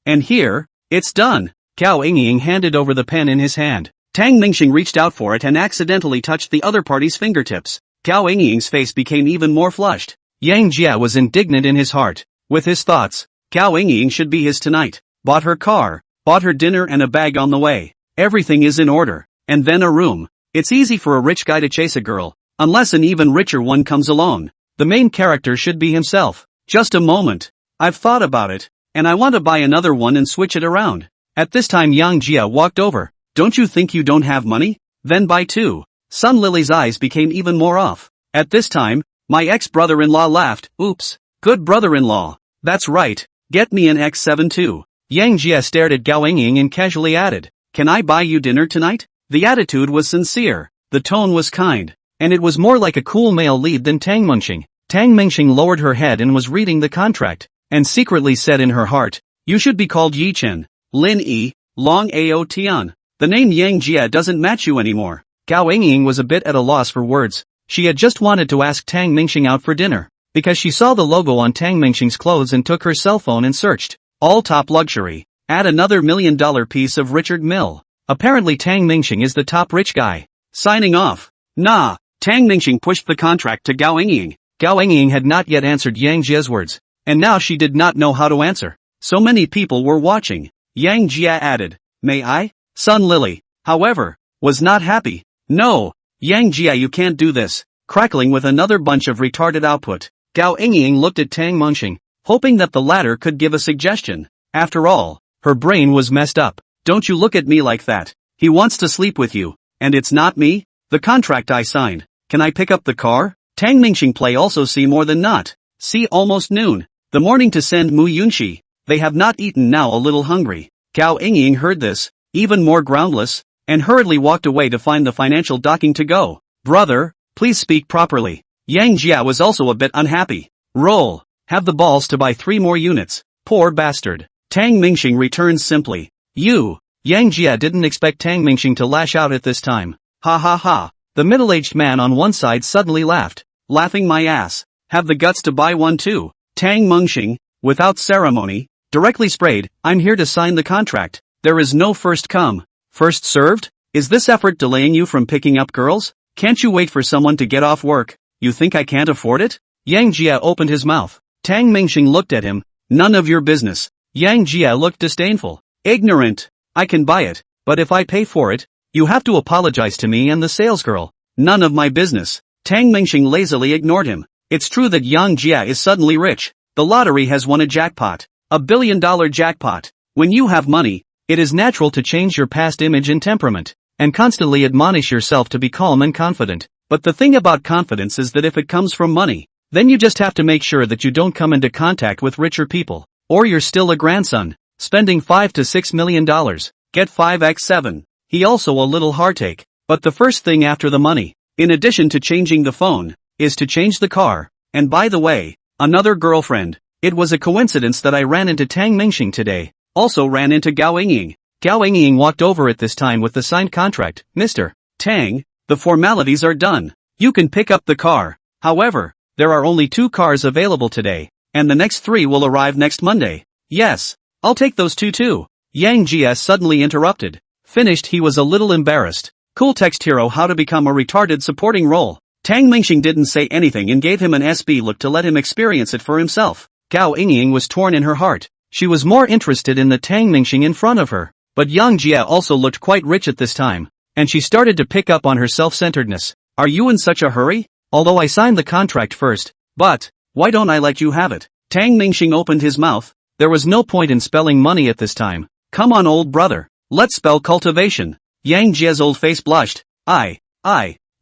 and here, it's done. Gao Yingying handed over the pen in his hand. Tang Mingxing reached out for it and accidentally touched the other party's fingertips. Gao Yingying's face became even more flushed. Yang Jia was indignant in his heart. With his thoughts, Gao Yingying should be his tonight. Bought her car, bought her dinner and a bag on the way. Everything is in order. And then a room. It's easy for a rich guy to chase a girl, unless an even richer one comes along. The main character should be himself. Just a moment. I've thought about it, and I want to buy another one and switch it around. At this time Yang Jia walked over. Don't you think you don't have money? Then buy two. Sun Lily's eyes became even more off. At this time, my ex-brother-in-law laughed. Oops. Good brother-in-law. That's right. Get me an X7 too. Yang Jia stared at Gao Yingying and casually added. Can I buy you dinner tonight? The attitude was sincere. The tone was kind. And it was more like a cool male lead than Tang Mingxing. Tang Mingxing lowered her head and was reading the contract, and secretly said in her heart, you should be called Yi Chen, Lin Yi, Long Ao Tian. The name Yang Jia doesn't match you anymore. Gao Yingying was a bit at a loss for words. She had just wanted to ask Tang Mingxing out for dinner, because she saw the logo on Tang Mingxing's clothes and took her cell phone and searched. All top luxury. Add another $1 million piece of Richard Mille. Apparently Tang Mingxing is the top rich guy. Signing off. Nah. Tang Mingxing pushed the contract to Gao Yingying. Gao Yingying had not yet answered Yang Jia's words, and now she did not know how to answer. So many people were watching. Yang Jia added, may I? Sun Lily, however, was not happy. No, Yang Jia, you can't do this. Crackling with another bunch of retarded output, Gao Yingying looked at Tang Mingxing, hoping that the latter could give a suggestion. After all, her brain was messed up. Don't you look at me like that. He wants to sleep with you, and it's not me? The contract I signed. Can I pick up the car? Tang Mingxing play also see more than not. See almost noon. The morning to send Mu Yunxi. They have not eaten now, a little hungry. Gao Yingying heard this, even more groundless, and hurriedly walked away to find the financial docking to go. Brother, please speak properly. Yang Jia was also a bit unhappy. Roll. Have the balls to buy 3 more units. Poor bastard. Tang Mingxing returns simply. You. Yang Jia didn't expect Tang Mingxing to lash out at this time. Ha ha ha. The middle-aged man on one side suddenly laughed. Laughing my ass. Have the guts to buy one too. Tang Mingxing, without ceremony, directly sprayed, I'm here to sign the contract. There is no first come, first served? Is this effort delaying you from picking up girls? Can't you wait for someone to get off work? You think I can't afford it? Yang Jia opened his mouth. Tang Mingxing looked at him. None of your business. Yang Jia looked disdainful. Ignorant. I can buy it, but if I pay for it, you have to apologize to me and the salesgirl. None of my business. Tang Mingxing lazily ignored him. It's true that Yang Jia is suddenly rich. The lottery has won a jackpot. $1 billion jackpot. When you have money, it is natural to change your past image and temperament, and constantly admonish yourself to be calm and confident. But the thing about confidence is that if it comes from money, then you just have to make sure that you don't come into contact with richer people, or you're still a grandson, spending $5 to $6 million. Get 5x7. He also a little heartache. But the first thing after the money, in addition to changing the phone, is to change the car. And by the way, another girlfriend. It was a coincidence that I ran into Tang Mingxing today. Also ran into Gao Yingying. Gao Yingying walked over at this time with the signed contract. Mr. Tang, the formalities are done. You can pick up the car. However, there are only 2 cars available today, and the next 3 will arrive next Monday. Yes, I'll take those 2 too. Yang Jia suddenly interrupted. Finished. He was a little embarrassed. Cool text hero, how to become a retarded supporting role. Tang Mingxing didn't say anything and gave him an SB look to let him experience it for himself. Gao Yingying was torn in her heart. She was more interested in the Tang Mingxing in front of her. But Yang Jia also looked quite rich at this time, and she started to pick up on her self-centeredness. Are you in such a hurry? Although I signed the contract first. But why don't I let you have it? Tang Mingxing opened his mouth. There was no point in spelling money at this time. Come on, old brother. Let's spell cultivation. Yang Jia's old face blushed. I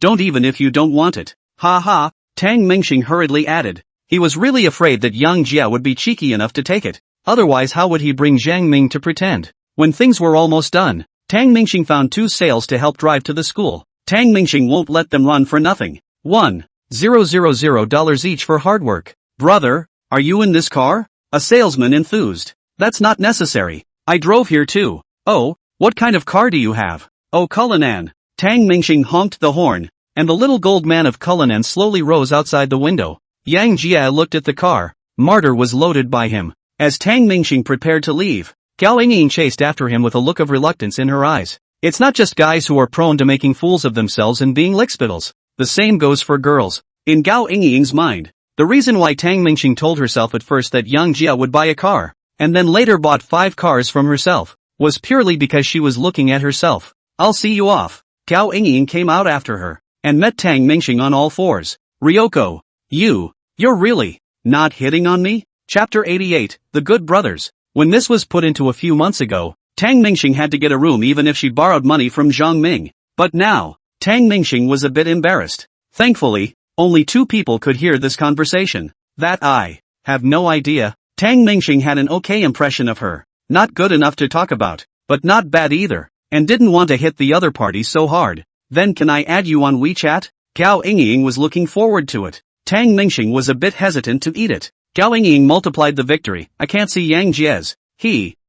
don't, even if you don't want it. Ha ha, Tang Mingxing hurriedly added. He was really afraid that Yang Jia would be cheeky enough to take it. Otherwise, how would he bring Zhang Ming to pretend? When things were almost done, Tang Mingxing found 2 sales to help drive to the school. Tang Mingxing won't let them run for nothing. $1,000 each for hard work. Brother, are you in this car? A salesman enthused. That's not necessary. I drove here too. Oh, what kind of car do you have? Oh, Cullinan. Tang Mingxing honked the horn, and the little gold man of Cullinan slowly rose outside the window. Yang Jia looked at the car. Martyr was loaded by him. As Tang Mingxing prepared to leave, Gao Yingying chased after him with a look of reluctance in her eyes. It's not just guys who are prone to making fools of themselves and being lickspittles. The same goes for girls. In Gao Yingying's mind, the reason why Tang Mingxing told herself at first that Yang Jia would buy a car, and then later bought 5 cars from herself, was purely because she was looking at herself. I'll see you off. Gao Yingying came out after her, and met Tang Mingxing on all fours. Ryoko, you're really not hitting on me? Chapter 88, The Good Brothers. When this was put into a few months ago, Tang Mingxing had to get a room even if she borrowed money from Zhang Ming. But now, Tang Mingxing was a bit embarrassed. Thankfully, only 2 people could hear this conversation. That I have no idea. Tang Mingxing had an okay impression of her. Not good enough to talk about, but not bad either, and didn't want to hit the other party so hard. Then can I add you on WeChat? Gao Yingying was looking forward to it. Tang Mingxing was a bit hesitant to eat it. Gao Yingying multiplied the victory. I can't see Yang Jia's.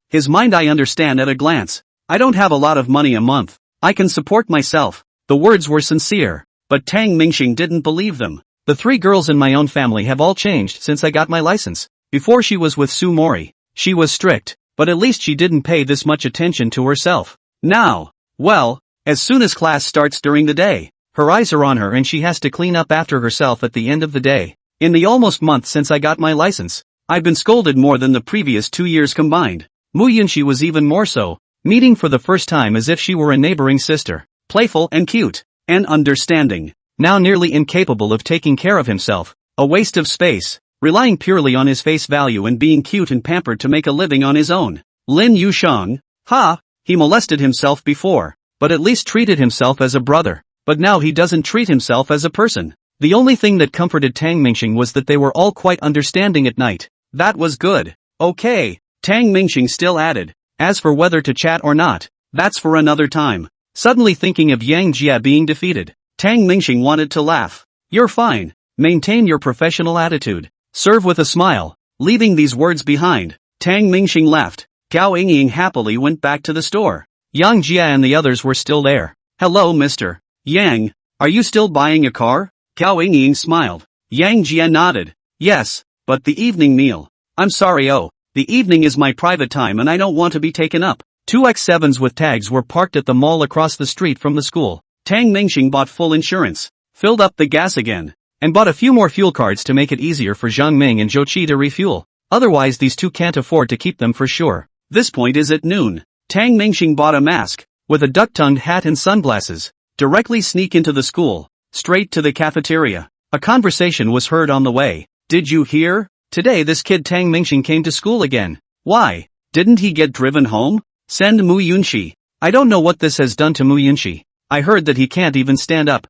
His mind I understand at a glance. I don't have a lot of money a month. I can support myself. The words were sincere, but Tang Mingxing didn't believe them. The 3 girls in my own family have all changed since I got my license. Before she was with Su Mori, she was strict, but at least she didn't pay this much attention to herself. Now, well, as soon as class starts during the day, her eyes are on her and she has to clean up after herself at the end of the day. In the almost month since I got my license, I've been scolded more than the previous 2 years combined. Mu Yunxi was even more so, meeting for the first time as if she were a neighboring sister. Playful and cute, and understanding. Now nearly incapable of taking care of himself, a waste of space, relying purely on his face value and being cute and pampered to make a living on his own. Lin Yusheng, he molested himself before, but at least treated himself as a brother. But now he doesn't treat himself as a person. The only thing that comforted Tang Mingxing was that they were all quite understanding at night. That was good. Okay, Tang Mingxing still added. As for whether to chat or not, that's for another time. Suddenly thinking of Yang Jia being defeated, Tang Mingxing wanted to laugh. You're fine. Maintain your professional attitude. Serve with a smile. Leaving these words behind, Tang Mingxing left. Gao Yingying happily went back to the store. Yang Jia and the others were still there. Hello, Mr. Yang. Are you still buying a car? Gao Yingying smiled. Yang Jia nodded. Yes, but the evening meal. I'm sorry, the evening is my private time and I don't want to be taken up. 2 X7s with tags were parked at the mall across the street from the school. Tang Mingxing bought full insurance, filled up the gas again, and bought a few more fuel cards to make it easier for Zhang Ming and Zhou Qi to refuel. Otherwise these 2 can't afford to keep them for sure. This point is at noon. Tang Mingxing bought a mask, with a duck-tongued hat and sunglasses. Directly sneak into the school, straight to the cafeteria. A conversation was heard on the way. Did you hear? Today this kid Tang Mingxing came to school again. Why? Didn't he get driven home? Send Mu Yunxi. I don't know what this has done to Mu Yunxi. I heard that he can't even stand up.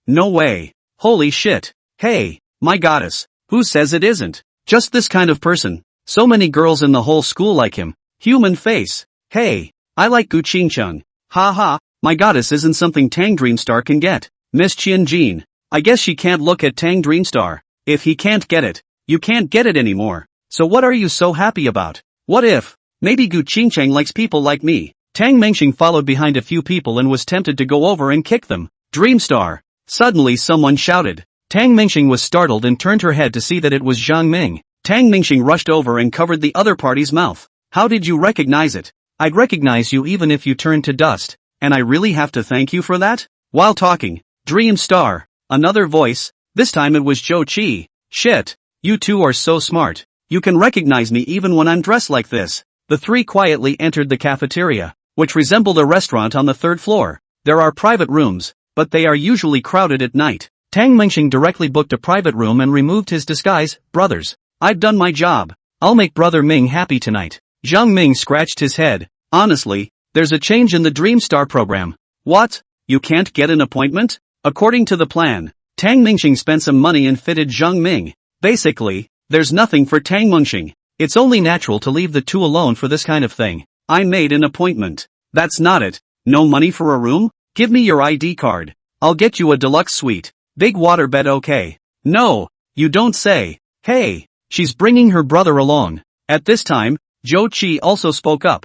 No way. Holy shit. Hey, my goddess. Who says it isn't? Just this kind of person. So many girls in the whole school like him. Human face. Hey, I like Gu Qingcheng. Ha, my goddess isn't something Tang Dreamstar can get. Miss Qianjin. I guess she can't look at Tang Dreamstar. If he can't get it, you can't get it anymore. So what are you so happy about? What if? Maybe Gu Qingcheng likes people like me. Tang Mingxing followed behind a few people and was tempted to go over and kick them. Dreamstar. Suddenly someone shouted. Tang Mingxing was startled and turned her head to see that it was Zhang Ming. Tang Mingxing rushed over and covered the other party's mouth. How did you recognize it? I'd recognize you even if you turned to dust. And I really have to thank you for that? While talking, Dreamstar. Another voice, this time it was Zhou Qi. Shit. You two are so smart. You can recognize me even when I'm dressed like this. The three quietly entered the cafeteria, which resembled a restaurant on the third floor. There are private rooms, but they are usually crowded at night. Tang Mingxing directly booked a private room and removed his disguise. Brothers, I've done my job. I'll make Brother Ming happy tonight. Zhang Ming scratched his head. Honestly, there's a change in the Dream Star program. What? You can't get an appointment? According to the plan, Tang Mingxing spent some money and fitted Zhang Ming. Basically, there's nothing for Tang Mingxing. It's only natural to leave the two alone for this kind of thing. I made an appointment. That's not it. No money for a room? Give me your ID card. I'll get you a deluxe suite. Big waterbed, okay? No, you don't say. Hey, she's bringing her brother along. At this time, Zhou Qi also spoke up.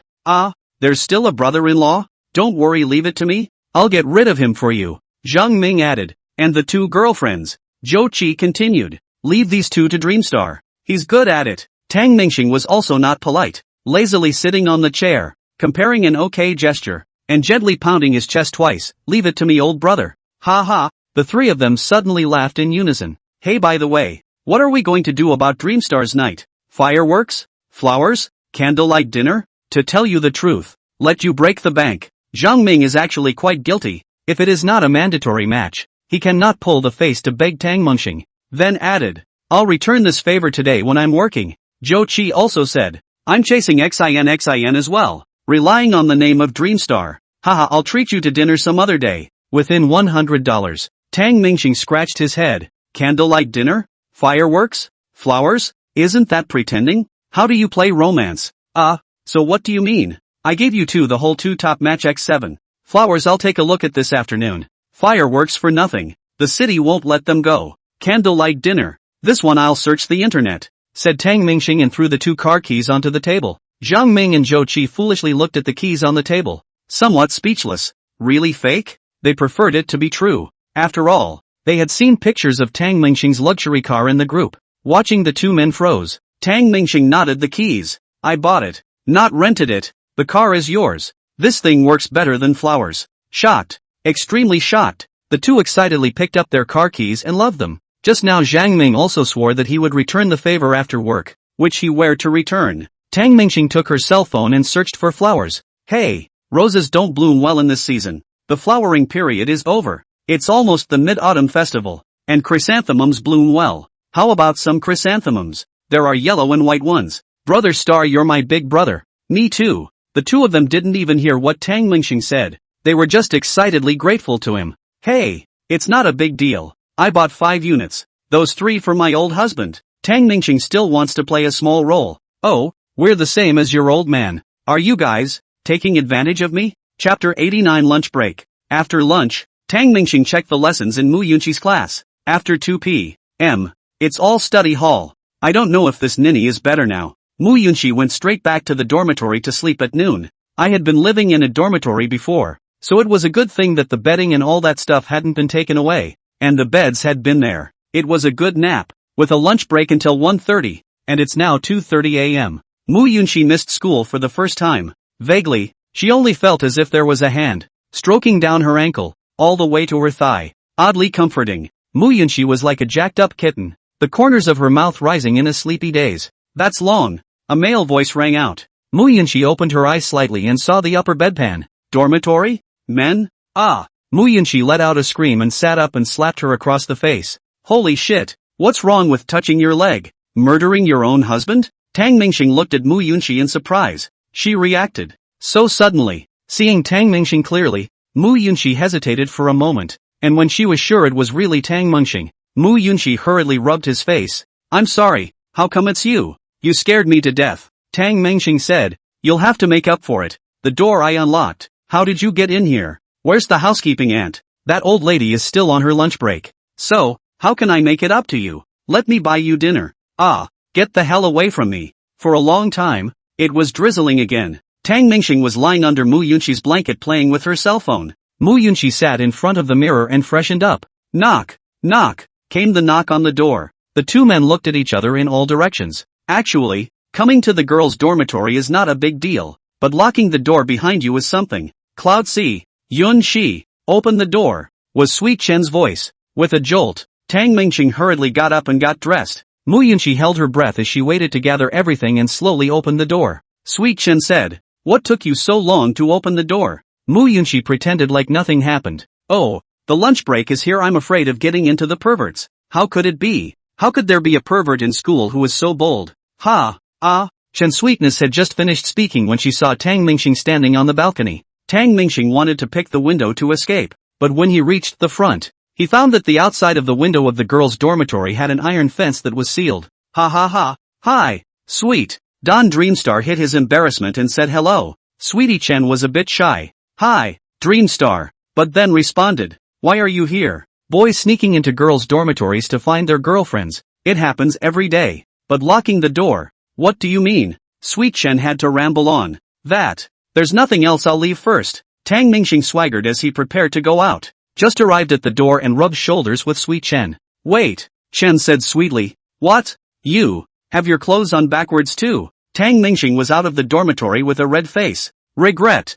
There's still a brother-in-law? Don't worry, leave it to me. I'll get rid of him for you. Zhang Ming added. And the two girlfriends. Zhou Qi continued. Leave these two to Dreamstar. He's good at it. Tang Mingxing was also not polite, lazily sitting on the chair, comparing an okay gesture, and gently pounding his chest twice. Leave it to me, old brother. Ha ha. The three of them suddenly laughed in unison. Hey, by the way, what are we going to do about Dreamstar's night? Fireworks? Flowers? Candlelight dinner? To tell you the truth, let you break the bank. Zhang Ming is actually quite guilty. If it is not a mandatory match, he cannot pull the face to beg Tang Mingxing. Then added, I'll return this favor today when I'm working. Zhou Qi also said, I'm chasing Xin as well, relying on the name of Dreamstar. Haha, I'll treat you to dinner some other day. Within $100. Tang Mingxing scratched his head. Candlelight dinner? Fireworks? Flowers? Isn't that pretending? How do you play romance? So what do you mean? I gave you two the whole two-top match X7. Flowers I'll take a look at this afternoon. Fireworks for nothing. The city won't let them go. Candlelight dinner. This one I'll search the internet, said Tang Mingxing and threw the two car keys onto the table. Zhang Ming and Zhou Qi foolishly looked at the keys on the table, somewhat speechless. Really fake? They preferred it to be true. After all, they had seen pictures of Tang Mingxing's luxury car in the group. Watching the two men froze. Tang Mingxing nodded the keys. I bought it. Not rented it. The car is yours. This thing works better than flowers. Shocked. Extremely shocked. The two excitedly picked up their car keys and loved them. Just now Zhang Ming also swore that he would return the favor after work, which he were to return. Tang Mingxing took her cell phone and searched for flowers. Hey, roses don't bloom well in this season. The flowering period is over. It's almost the Mid-Autumn Festival, and chrysanthemums bloom well. How about some chrysanthemums? There are yellow and white ones. Brother Star, you're my big brother. Me too. The two of them didn't even hear what Tang Mingxing said. They were just excitedly grateful to him. Hey, it's not a big deal. I bought 5 units. Those 3 for my old husband. Tang Mingxing still wants to play a small role. Oh, we're the same as your old man. Are you guys taking advantage of me? Chapter 89 Lunch Break. After lunch, Tang Mingxing checked the lessons in Mu Yunqi's class. After 2 p.m., it's all study hall. I don't know if this ninny is better now. Mu Yunqi went straight back to the dormitory to sleep at noon. I had been living in a dormitory before, so it was a good thing that the bedding and all that stuff hadn't been taken away, and the beds had been there. It was a good nap, with a lunch break until 1:30, and it's now 2:30 a.m. Mu Yunqi missed school for the first time. Vaguely, she only felt as if there was a hand stroking down her ankle, all the way to her thigh. Oddly comforting. Mu Yunqi was like a jacked-up kitten, the corners of her mouth rising in a sleepy daze. That's long. A male voice rang out. Mu Yunqi opened her eyes slightly and saw the upper bedpan. Dormitory? Men? Mu Yunqi let out a scream and sat up and slapped her across the face. Holy shit, what's wrong with touching your leg? Murdering your own husband? Tang Mingxing looked at Mu Yunqi in surprise. She reacted so suddenly. Seeing Tang Mingxing clearly, Mu Yunqi hesitated for a moment, and when she was sure it was really Tang Mingxing, Mu Yunqi hurriedly rubbed his face. I'm sorry, how come it's you? You scared me to death. Tang Mingxing said, you'll have to make up for it. The door I unlocked. How did you get in here? Where's the housekeeping aunt? That old lady is still on her lunch break. So, how can I make it up to you? Let me buy you dinner. Get the hell away from me. For a long time, it was drizzling again. Tang Mingxing was lying under Mu Yunqi's blanket playing with her cell phone. Mu Yunqi sat in front of the mirror and freshened up. Knock, knock, came the knock on the door. The two men looked at each other in all directions. Actually, coming to the girls' dormitory is not a big deal, but locking the door behind you is something. Cloud C. Yun Shi, open the door, was Sweet Chen's voice. With a jolt, Tang Mingxing hurriedly got up and got dressed. Mu Yunqi held her breath as she waited to gather everything and slowly opened the door. Sweet Chen said, "What took you so long to open the door?" Mu Yunqi pretended like nothing happened. "Oh, the lunch break is here. I'm afraid of getting into the perverts." How could it be? How could there be a pervert in school who was so bold? Chen Sweetness had just finished speaking when she saw Tang Mingxing standing on the balcony. Tang Mingxing wanted to pick the window to escape, but when he reached the front, he found that the outside of the window of the girls' dormitory had an iron fence that was sealed. Hi, sweet. Don Dreamstar hid his embarrassment and said hello. Sweetie Chen was a bit shy. Hi, Dreamstar, but then responded, "Why are you here?" Boys sneaking into girls' dormitories to find their girlfriends. It happens every day. But locking the door? What do you mean? Sweet Chen had to ramble on. There's nothing else. I'll leave first. Tang Mingxing swaggered as he prepared to go out. Just arrived at the door and rubbed shoulders with Sweet Chen. "Wait," Chen said sweetly. "What? You have your clothes on backwards too?" Tang Mingxing was out of the dormitory with a red face. Regret.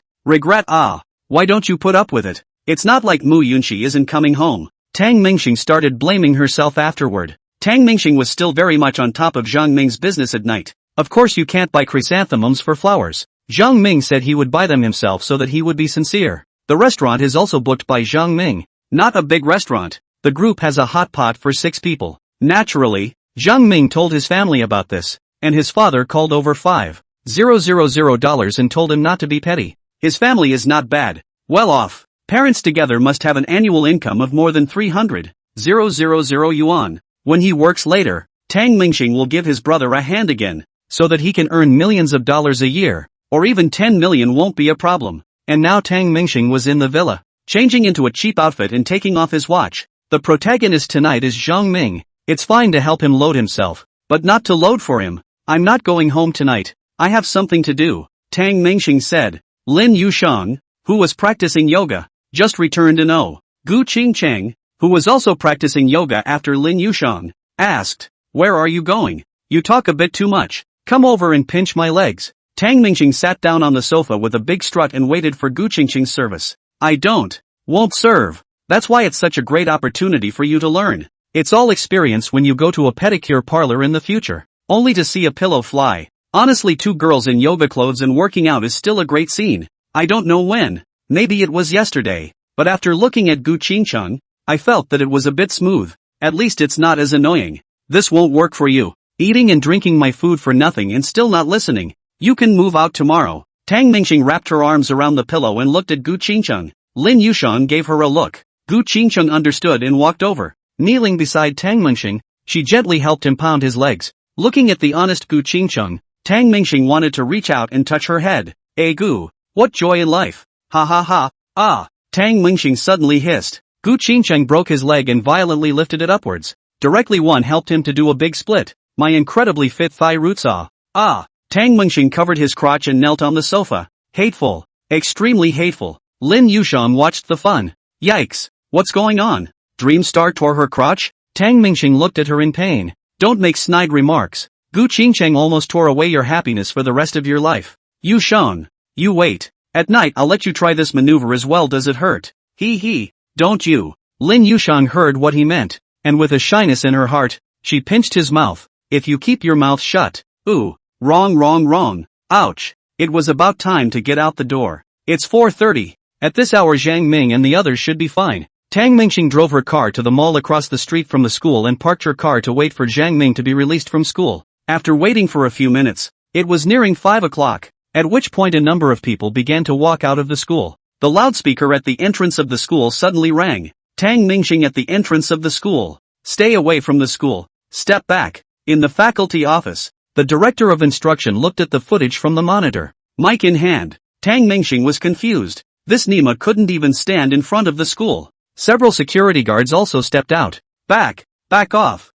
Why don't you put up with it? It's not like Mu Yunqi isn't coming home. Tang Mingxing started blaming herself afterward. Tang Mingxing was still very much on top of Zhang Ming's business at night. Of course you can't buy chrysanthemums for flowers. Zhang Ming said he would buy them himself so that he would be sincere. The restaurant is also booked by Zhang Ming. Not a big restaurant. The group has a hot pot for 6 people. Naturally, Zhang Ming told his family about this, and his father called over $5,000 and told him not to be petty. His family is not bad. Well off. Parents together must have an annual income of more than 300,000 yuan. When he works later, Tang Mingxing will give his brother a hand again, so that he can earn millions of dollars a year, or even 10 million won't be a problem. And now Tang Mingxing was in the villa, changing into a cheap outfit and taking off his watch. The protagonist tonight is Zhang Ming. It's fine to help him load himself, but not to load for him. "I'm not going home tonight. I have something to do," Tang Mingxing said. Lin Yushang, who was practicing yoga, just returned and Gu Qingcheng, who was also practicing yoga after Lin Yushang, asked, "Where are you going? You talk a bit too much. Come over and pinch my legs." Tang Mingxing sat down on the sofa with a big strut and waited for Gu Qingcheng's service. Won't serve. That's why it's such a great opportunity for you to learn. It's all experience when you go to a pedicure parlor in the future, only to see a pillow fly. Honestly, 2 girls in yoga clothes and working out is still a great scene. I don't know when. Maybe it was yesterday. But after looking at Gu Qingcheng, I felt that it was a bit smooth. At least it's not as annoying. This won't work for you. Eating and drinking my food for nothing and still not listening. You can move out tomorrow. Tang Mingxing wrapped her arms around the pillow and looked at Gu Qingcheng. Lin Yushang gave her a look. Gu Qingcheng understood and walked over. Kneeling beside Tang Mingxing, she gently helped him pound his legs. Looking at the honest Gu Qingcheng, Tang Mingxing wanted to reach out and touch her head. Gu, what joy in life. Tang Mingxing suddenly hissed. Gu Qingcheng broke his leg and violently lifted it upwards. Directly one helped him to do a big split. My incredibly fit thigh roots. Tang Mingxing covered his crotch and knelt on the sofa. Hateful. Extremely hateful. Lin Yushang watched the fun. Yikes. What's going on? Dreamstar tore her crotch? Tang Mingxing looked at her in pain. Don't make snide remarks. Gu Qingcheng almost tore away your happiness for the rest of your life. Yushang. You wait. At night I'll let you try this maneuver as well. Does it hurt? Don't you? Lin Yushang heard what he meant, and with a shyness in her heart, she pinched his mouth. If you keep your mouth shut. Ooh. Wrong. Ouch. It was about time to get out the door. It's 4:30. At this hour Zhang Ming and the others should be fine. Tang Mingxing drove her car to the mall across the street from the school and parked her car to wait for Zhang Ming to be released from school. After waiting for a few minutes, it was nearing 5 o'clock, at which point a number of people began to walk out of the school. The loudspeaker at the entrance of the school suddenly rang. Tang Mingxing at the entrance of the school. Stay away from the school. Step back. In the faculty office, the director of instruction looked at the footage from the monitor. Mic in hand, Tang Mingxing was confused. This Nima couldn't even stand in front of the school. Several security guards also stepped out. Back off.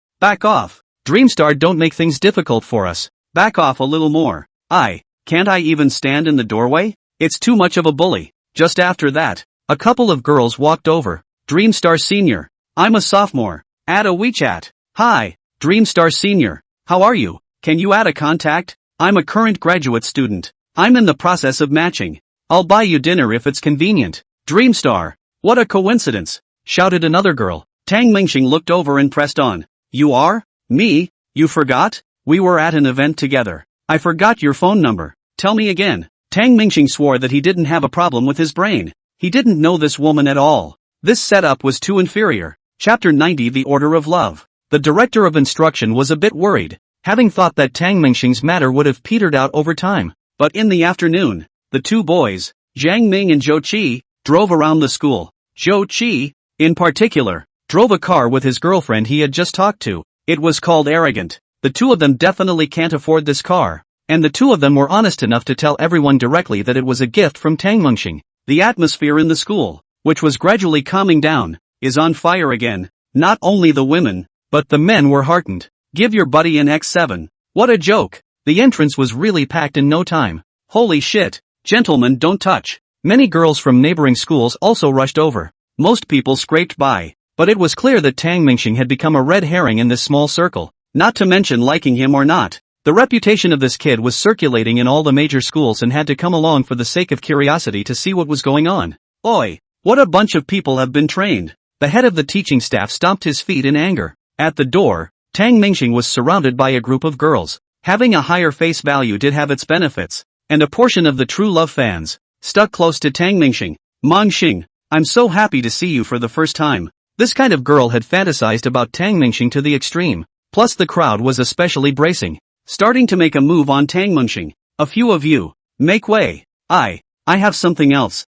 Dreamstar, don't make things difficult for us. Back off a little more. Can't I even stand in the doorway? It's too much of a bully. Just after that, a couple of girls walked over. Dreamstar Senior. I'm a sophomore. Add a WeChat. Hi, Dreamstar Senior. How are you? Can you add a contact? I'm a current graduate student. I'm in the process of matching. I'll buy you dinner if it's convenient. Dreamstar. What a coincidence, shouted another girl. Tang Mingxing looked over and pressed on. You are? Me? You forgot? We were at an event together. I forgot your phone number. Tell me again. Tang Mingxing swore that he didn't have a problem with his brain. He didn't know this woman at all. This setup was too inferior. Chapter 90 The Order of Love. The director of instruction was a bit worried, having thought that Tang Mingxing's matter would have petered out over time. But in the afternoon, the two boys, Jiang Ming and Zhou Qi, drove around the school. Zhou Qi, in particular, drove a car with his girlfriend he had just talked to. It was called Arrogant. The two of them definitely can't afford this car. And the two of them were honest enough to tell everyone directly that it was a gift from Tang Mingxing. The atmosphere in the school, which was gradually calming down, is on fire again. Not only the women, but the men were heartened. Give your buddy an X7. What a joke. The entrance was really packed in no time. Holy shit. Gentlemen, don't touch. Many girls from neighboring schools also rushed over. Most people scraped by. But it was clear that Tang Mingxing had become a red herring in this small circle. Not to mention liking him or not. The reputation of this kid was circulating in all the major schools and had to come along for the sake of curiosity to see what was going on. Oi! What a bunch of people have been trained. The head of the teaching staff stomped his feet in anger. At the door, Tang Mingxing was surrounded by a group of girls. Having a higher face value did have its benefits, and a portion of the true love fans stuck close to Tang Mingxing. Mingxing, I'm so happy to see you for the first time. This kind of girl had fantasized about Tang Mingxing to the extreme. Plus the crowd was especially bracing, starting to make a move on Tang Mingxing. A few of you, make way. I have something else.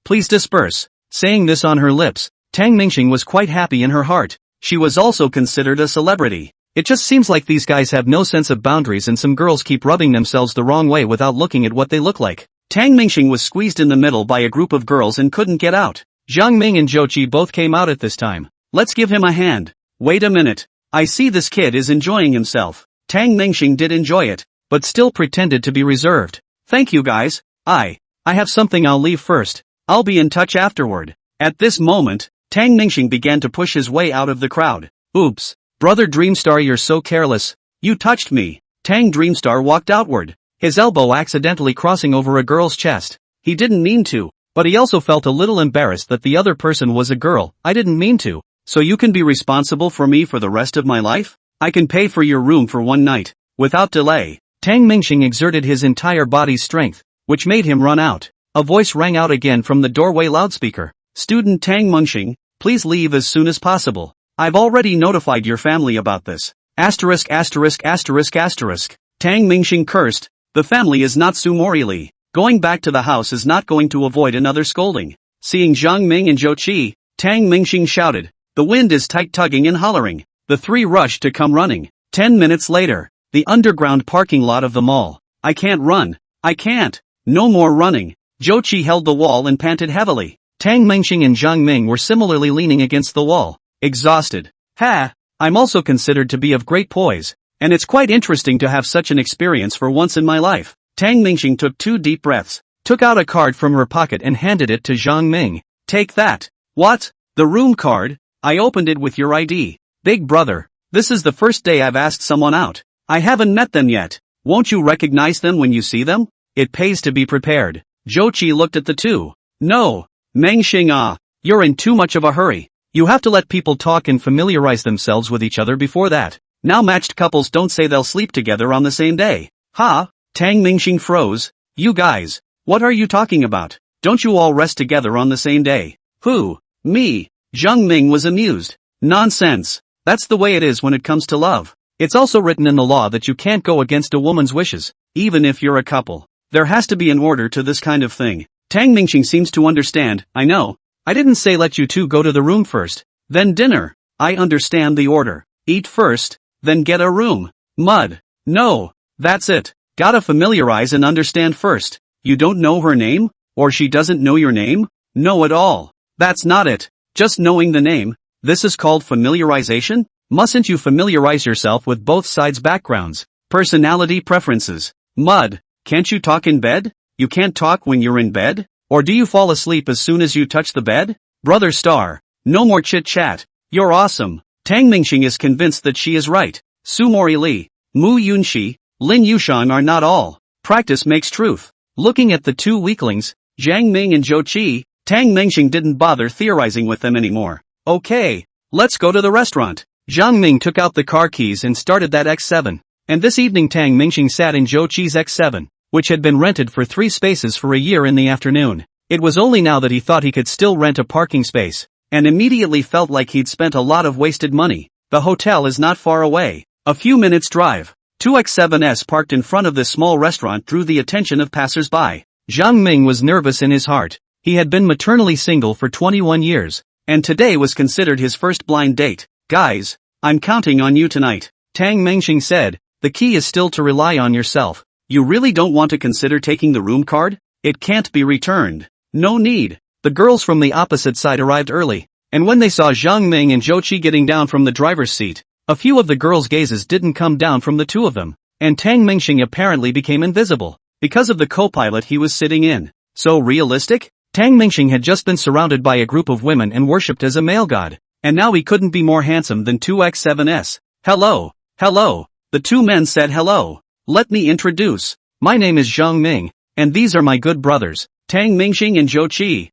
Please disperse. Saying this on her lips, Tang Mingxing was quite happy in her heart. She was also considered a celebrity. It just seems like these guys have no sense of boundaries and some girls keep rubbing themselves the wrong way without looking at what they look like. Tang Mingxing was squeezed in the middle by a group of girls and couldn't get out. Jiang Ming and Zhou Qi both came out at this time. Let's give him a hand. Wait a minute. I see this kid is enjoying himself. Tang Mingxing did enjoy it, but still pretended to be reserved. Thank you guys. I have something. I'll leave first. I'll be in touch afterward. At this moment, Tang Mingxing began to push his way out of the crowd. Oops. Brother Dreamstar, you're so careless. You touched me. Tang Dreamstar walked outward, his elbow accidentally crossing over a girl's chest. He didn't mean to, but he also felt a little embarrassed that the other person was a girl. I didn't mean to. So you can be responsible for me for the rest of my life? I can pay for your room for one night. Without delay, Tang Mingxing exerted his entire body's strength, which made him run out. A voice rang out again from the doorway loudspeaker. Student Tang Mingxing, please leave as soon as possible. I've already notified your family about this. Asterisk. Tang Mingxing cursed. The family is not Sumori. Going back to the house is not going to avoid another scolding. Seeing Jiang Ming and Zhou Qi, Tang Mingxing shouted. The wind is tight, tugging and hollering. The three rushed to come running. 10 minutes later, the underground parking lot of the mall. I can't run. I can't. No more running. Zhou Qi held the wall and panted heavily. Tang Mingxing and Jiang Ming were similarly leaning against the wall, exhausted. I'm also considered to be of great poise, and it's quite interesting to have such an experience for once in my life. Tang Mingxing took 2 deep breaths, took out a card from her pocket and handed it to Jiang Ming. Take that. What? The room card? I opened it with your ID. Big brother, this is the first day I've asked someone out. I haven't met them yet. Won't you recognize them when you see them? It pays to be prepared. Zhou Qi looked at the two. No. Mingxing, you're in too much of a hurry. You have to let people talk and familiarize themselves with each other before that. Now matched couples don't say they'll sleep together on the same day. Tang Mingxing froze. You guys, what are you talking about? Don't you all rest together on the same day? Who? Me? Jiang Ming was amused. Nonsense. That's the way it is when it comes to love. It's also written in the law that you can't go against a woman's wishes, even if you're a couple. There has to be an order to this kind of thing. Tang Mingxing seems to understand. I know. I didn't say let you two go to the room first, then dinner. I understand the order. Eat first, then get a room. Mud. No. That's it. Gotta familiarize and understand first. You don't know her name? Or she doesn't know your name? No at all. That's not it. Just knowing the name. This is called familiarization? Mustn't you familiarize yourself with both sides' backgrounds, personality preferences? Mud. Can't you talk in bed? You can't talk when you're in bed? Or do you fall asleep as soon as you touch the bed? Brother Star. No more chit-chat. You're awesome. Tang Mingxing is convinced that she is right. Sumori Li, Mu Yunxi, Lin Yushang are not all. Practice makes truth. Looking at the two weaklings, Jiang Ming and Zhou Qi, Tang Mingxing didn't bother theorizing with them anymore. Okay, Let's go to the restaurant. Zhang Ming took out the car keys and started that X7. And this evening Tang Mingxing sat in Zhou Qi's X7, which had been rented for 3 spaces for a year in the afternoon. It was only now that he thought he could still rent a parking space, and immediately felt like he'd spent a lot of wasted money. The hotel is not far away. A few minutes drive. 2 X7s parked in front of this small restaurant drew the attention of passers-by. Zhang Ming was nervous in his heart. He had been maternally single for 21 years, and today was considered his first blind date. Guys, I'm counting on you tonight, Tang Mingxing said. The key is still to rely on yourself. You really don't want to consider taking the room card? It can't be returned. No need. The girls from the opposite side arrived early, and when they saw Zhang Ming and Zhou Qi getting down from the driver's seat, a few of the girls' gazes didn't come down from the two of them, and Tang Mingxing apparently became invisible, because of the co-pilot he was sitting in. So realistic? Tang Mingxing had just been surrounded by a group of women and worshipped as a male god, and now he couldn't be more handsome than 2x7s. Hello. Hello. The two men said hello. Let me introduce. My name is Zhang Ming, and these are my good brothers, Tang Mingxing and Zhou Qi.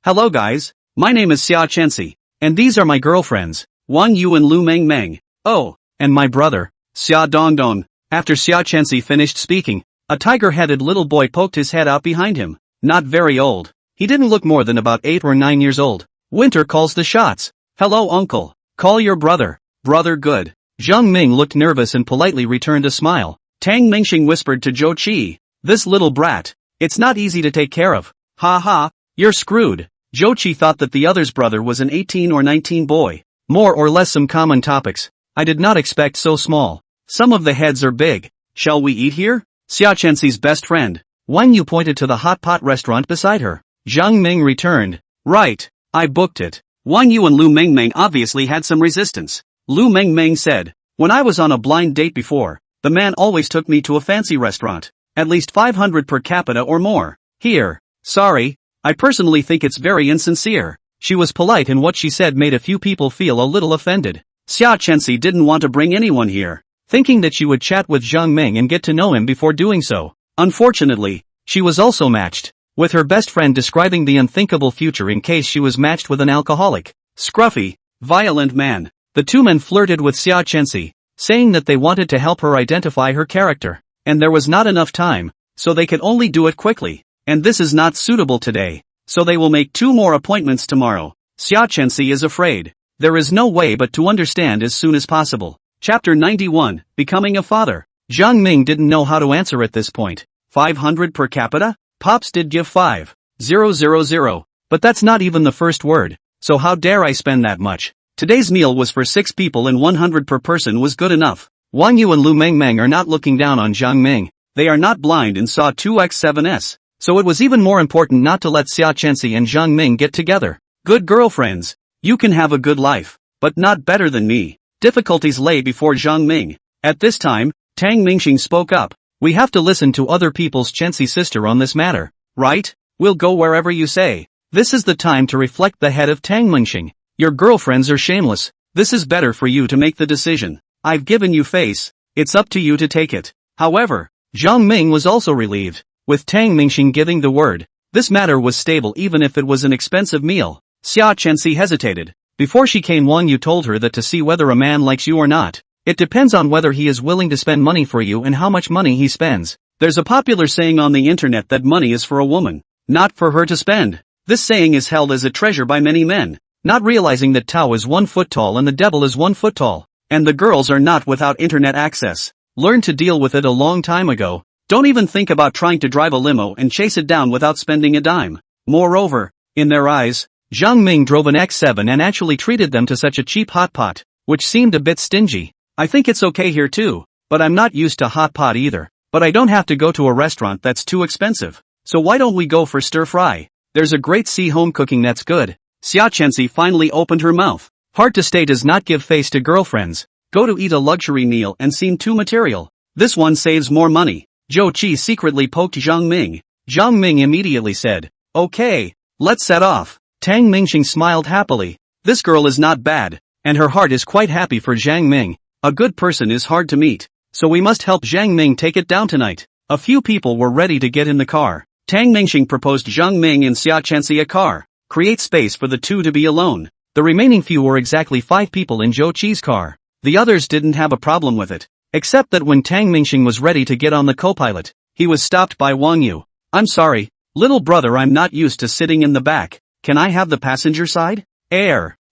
Hello guys. My name is Xia Chenxi, and these are my girlfriends, Wang Yu and Lu Meng Meng. Oh, and my brother, Xia Dongdong. After Xia Chenxi finished speaking, a tiger-headed little boy poked his head out behind him. Not very old. He didn't look more than about 8 or 9 years old. Winter calls the shots. Hello uncle. Call your brother. Brother good. Zhang Ming looked nervous and politely returned a smile. Tang Mingxing whispered to Zhou Qi. This little brat. It's not easy to take care of. Ha ha, you're screwed. Zhou Qi thought that the other's brother was an 18 or 19 boy. More or less some common topics. I did not expect so small. Some of the heads are big. Shall we eat here? Xia Chenxi's best friend, Wang Yu pointed to the hot pot restaurant beside her. Zhang Ming returned. Right, I booked it. Wang Yu and Lu Mengmeng obviously had some resistance. Lu Mengmeng said, when I was on a blind date before, the man always took me to a fancy restaurant. At least 500 per capita or more. Here. Sorry. I personally think it's very insincere. She was polite and what she said made a few people feel a little offended. Xia Chenxi didn't want to bring anyone here, thinking that she would chat with Zhang Ming and get to know him before doing so. Unfortunately, she was also matched, with her best friend describing the unthinkable future in case she was matched with an alcoholic, scruffy, violent man. The two men flirted with Xia Chenxi, saying that they wanted to help her identify her character, and there was not enough time, so they could only do it quickly, and this is not suitable today, so they will make 2 more appointments tomorrow. Xia Chenxi is afraid. There is no way but to understand as soon as possible. Chapter 91, Becoming a Father. Zhang Ming didn't know how to answer at this point. 500 per capita? Pops did give 5,000, but that's not even the first word, so how dare I spend that much? Today's meal was for 6 people and 100 per person was good enough. Wang Yu and Lu Mengmeng are not looking down on Zhang Ming. They are not blind and saw 2x7s, so it was even more important not to let Xia Chenxi and Zhang Ming get together. Good girlfriends. You can have a good life, but not better than me. Difficulties lay before Zhang Ming. At this time, Tang Mingxing spoke up. We have to listen to other people's Chenxi sister on this matter, right? We'll go wherever you say. This is the time to reflect the head of Tang Mingxing. Your girlfriends are shameless. This is better for you to make the decision. I've given you face. It's up to you to take it. However, Zhang Ming was also relieved, with Tang Mingxing giving the word. This matter was stable even if it was an expensive meal. Xia Chenxi hesitated. Before she came, Wang Yu told her that to see whether a man likes you or not, it depends on whether he is willing to spend money for you and how much money he spends. There's a popular saying on the internet that money is for a woman, not for her to spend. This saying is held as a treasure by many men, not realizing that Tao is 1 foot tall and the devil is 1 foot tall, and the girls are not without internet access. Learned to deal with it a long time ago. Don't even think about trying to drive a limo and chase it down without spending a dime. Moreover, in their eyes, Zhang Ming drove an X7 and actually treated them to such a cheap hot pot, which seemed a bit stingy. I think it's okay here too, but I'm not used to hot pot either. But I don't have to go to a restaurant that's too expensive. So why don't we go for stir fry? There's a great home cooking that's good. Xia Chenxi finally opened her mouth. Hard to stay does not give face to girlfriends. Go to eat a luxury meal and seem too material. This one saves more money. Zhou Qi secretly poked Zhang Ming. Zhang Ming immediately said, okay, let's set off. Tang Mingxing smiled happily. This girl is not bad, and her heart is quite happy for Zhang Ming. A good person is hard to meet, so we must help Zhang Ming take it down tonight. A few people were ready to get in the car. Tang Mingxing proposed Zhang Ming and Xia Chenxi a car. Create space for the two to be alone. The remaining few were exactly 5 people in Zhou Qi's car. The others didn't have a problem with it. Except that when Tang Mingxing was ready to get on the co-pilot, he was stopped by Wang Yu. I'm sorry, little brother, I'm not used to sitting in the back. Can I have the passenger side?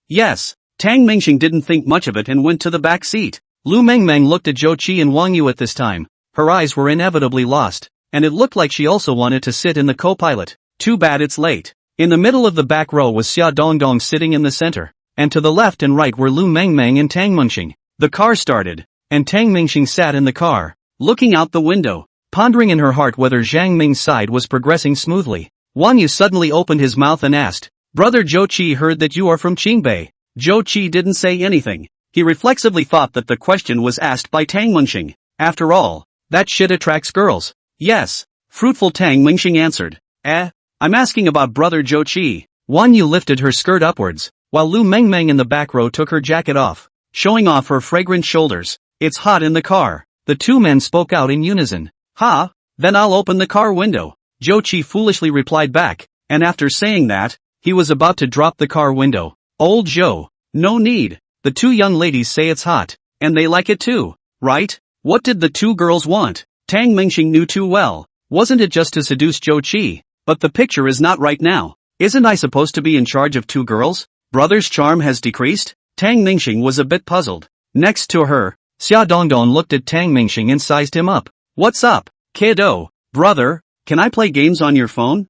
Yes. Tang Mingxing didn't think much of it and went to the back seat. Lu Mengmeng looked at Zhou Qi and Wang Yu at this time. Her eyes were inevitably lost, and it looked like she also wanted to sit in the co-pilot. Too bad it's late. In the middle of the back row was Xia Dongdong sitting in the center, and to the left and right were Lu Mengmeng and Tang Mingxing. The car started, and Tang Mingxing sat in the car, looking out the window, pondering in her heart whether Zhang Ming's side was progressing smoothly. Wang Yu suddenly opened his mouth and asked, Brother Zhou Qi heard that you are from Qingbei. Zhou Qi didn't say anything. He reflexively thought that the question was asked by Tang Mingxing. After all, that shit attracts girls. Yes. Fruitful Tang Mingxing answered. I'm asking about Brother Zhou Qi. Wang Yu lifted her skirt upwards, while Lu Mengmeng in the back row took her jacket off, showing off her fragrant shoulders. It's hot in the car. The two men spoke out in unison. Then I'll open the car window. Zhou Qi foolishly replied back, and after saying that, he was about to drop the car window. Old Zhou, no need. The two young ladies say it's hot, and they like it too, right? What did the two girls want? Tang Mingxing knew too well. Wasn't it just to seduce Zhou Qi? But the picture is not right now. Isn't I supposed to be in charge of 2 girls? Brother's charm has decreased? Tang Mingxing was a bit puzzled. Next to her, Xia Dongdong looked at Tang Mingxing and sized him up. What's up, kiddo? Brother, can I play games on your phone?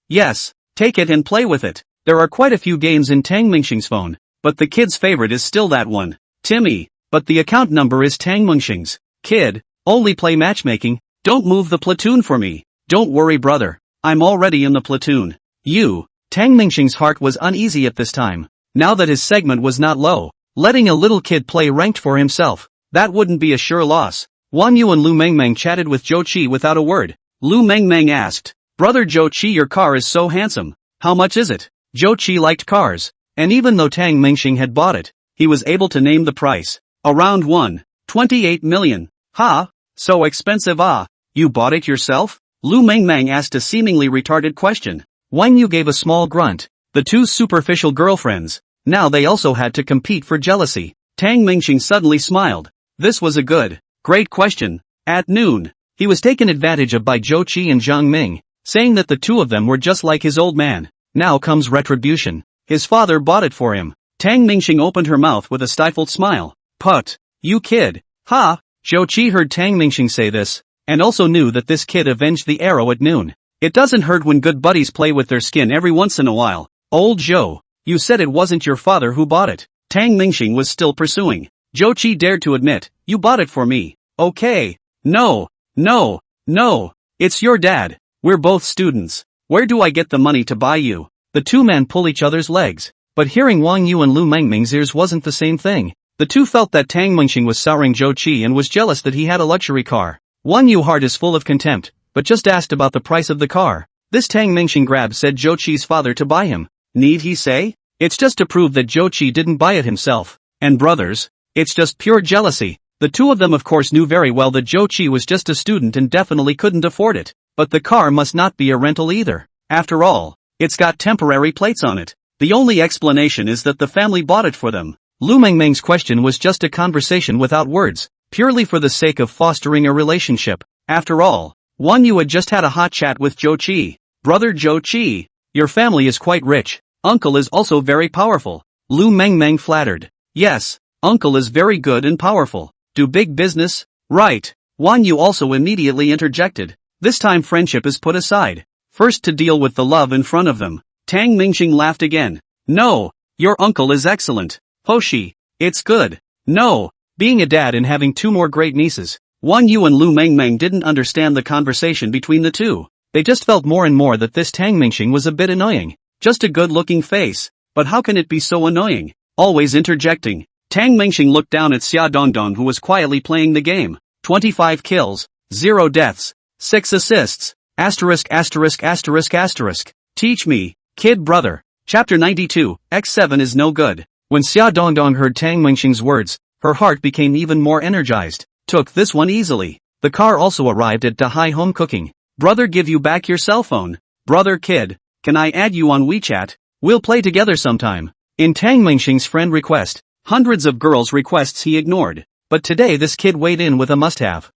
Yes, take it and play with it. There are quite a few games in Tang Mingxing's phone, but the kid's favorite is still that one. Timmy, but the account number is Tang Mingxing's. Kid, only play matchmaking, don't move the platoon for me. Don't worry brother, I'm already in the platoon. Tang Mingxing's heart was uneasy at this time. Now that his segment was not low, letting a little kid play ranked for himself, that wouldn't be a sure loss. Wang Yu and Lu Mengmeng chatted with Zhou Qi without a word. Lu Mengmeng asked, Brother Zhou Qi, your car is so handsome. How much is it? Zhou Qi liked cars, and even though Tang Mingxing had bought it, he was able to name the price. Around 1.28 million. So expensive. You bought it yourself? Lu Mengmeng asked a seemingly retarded question. Wang Yu gave a small grunt. The two superficial girlfriends, now they also had to compete for jealousy. Tang Mingxing suddenly smiled. This was a great question. At noon, he was taken advantage of by Zhou Qi and Zhang Ming, saying that the two of them were just like his old man. Now comes retribution. His father bought it for him. Tang Mingxing opened her mouth with a stifled smile. Put, you kid. Zhou Qi heard Tang Mingxing say this, and also knew that this kid avenged the arrow at noon. It doesn't hurt when good buddies play with their skin every once in a while. Old Zhou, you said it wasn't your father who bought it. Tang Mingxing was still pursuing. Zhou Qi dared to admit, you bought it for me. Okay. No. It's your dad. We're both students. Where do I get the money to buy you? The two men pull each other's legs. But hearing Wang Yu and Lu Mengming's ears wasn't the same thing. The two felt that Tang Mingxing was souring Zhou Qi and was jealous that he had a luxury car. Wang Yu heart is full of contempt, but just asked about the price of the car. This Tang Mingxing grab said Zhou Qi's father to buy him. Need he say? It's just to prove that Zhou Qi didn't buy it himself. And brothers, it's just pure jealousy. The two of them of course knew very well that Zhou Qi was just a student and definitely couldn't afford it. But the car must not be a rental either. After all, it's got temporary plates on it. The only explanation is that the family bought it for them. Lu Mengmeng's question was just a conversation without words, purely for the sake of fostering a relationship. After all, Wang Yu had just had a hot chat with Zhou Qi. Brother Zhou Qi, your family is quite rich. Uncle is also very powerful. Lu Mengmeng flattered. Yes, uncle is very good and powerful. Do big business? Right. Wang Yu also immediately interjected. This time friendship is put aside. First to deal with the love in front of them. Tang Mingxing laughed again. No, your uncle is excellent. Hoshi, it's good. No, being a dad and having 2 more great nieces. Wang Yu and Lu Mengmeng didn't understand the conversation between the two. They just felt more and more that this Tang Mingxing was a bit annoying. Just a good-looking face. But how can it be so annoying? Always interjecting. Tang Mingxing looked down at Xia Dongdong who was quietly playing the game. 25 kills, 0 deaths, 6 assists. ********. Teach me, kid brother. Chapter 92, X7 is no good. When Xia Dongdong heard Tang Mingxing's words, her heart became even more energized. Took this one easily. The car also arrived at Dahai Home Cooking. Brother, give you back your cell phone. Brother kid, can I add you on WeChat? We'll play together sometime. In Tang Mingxing's friend request, hundreds of girls' requests he ignored. But today this kid weighed in with a must-have.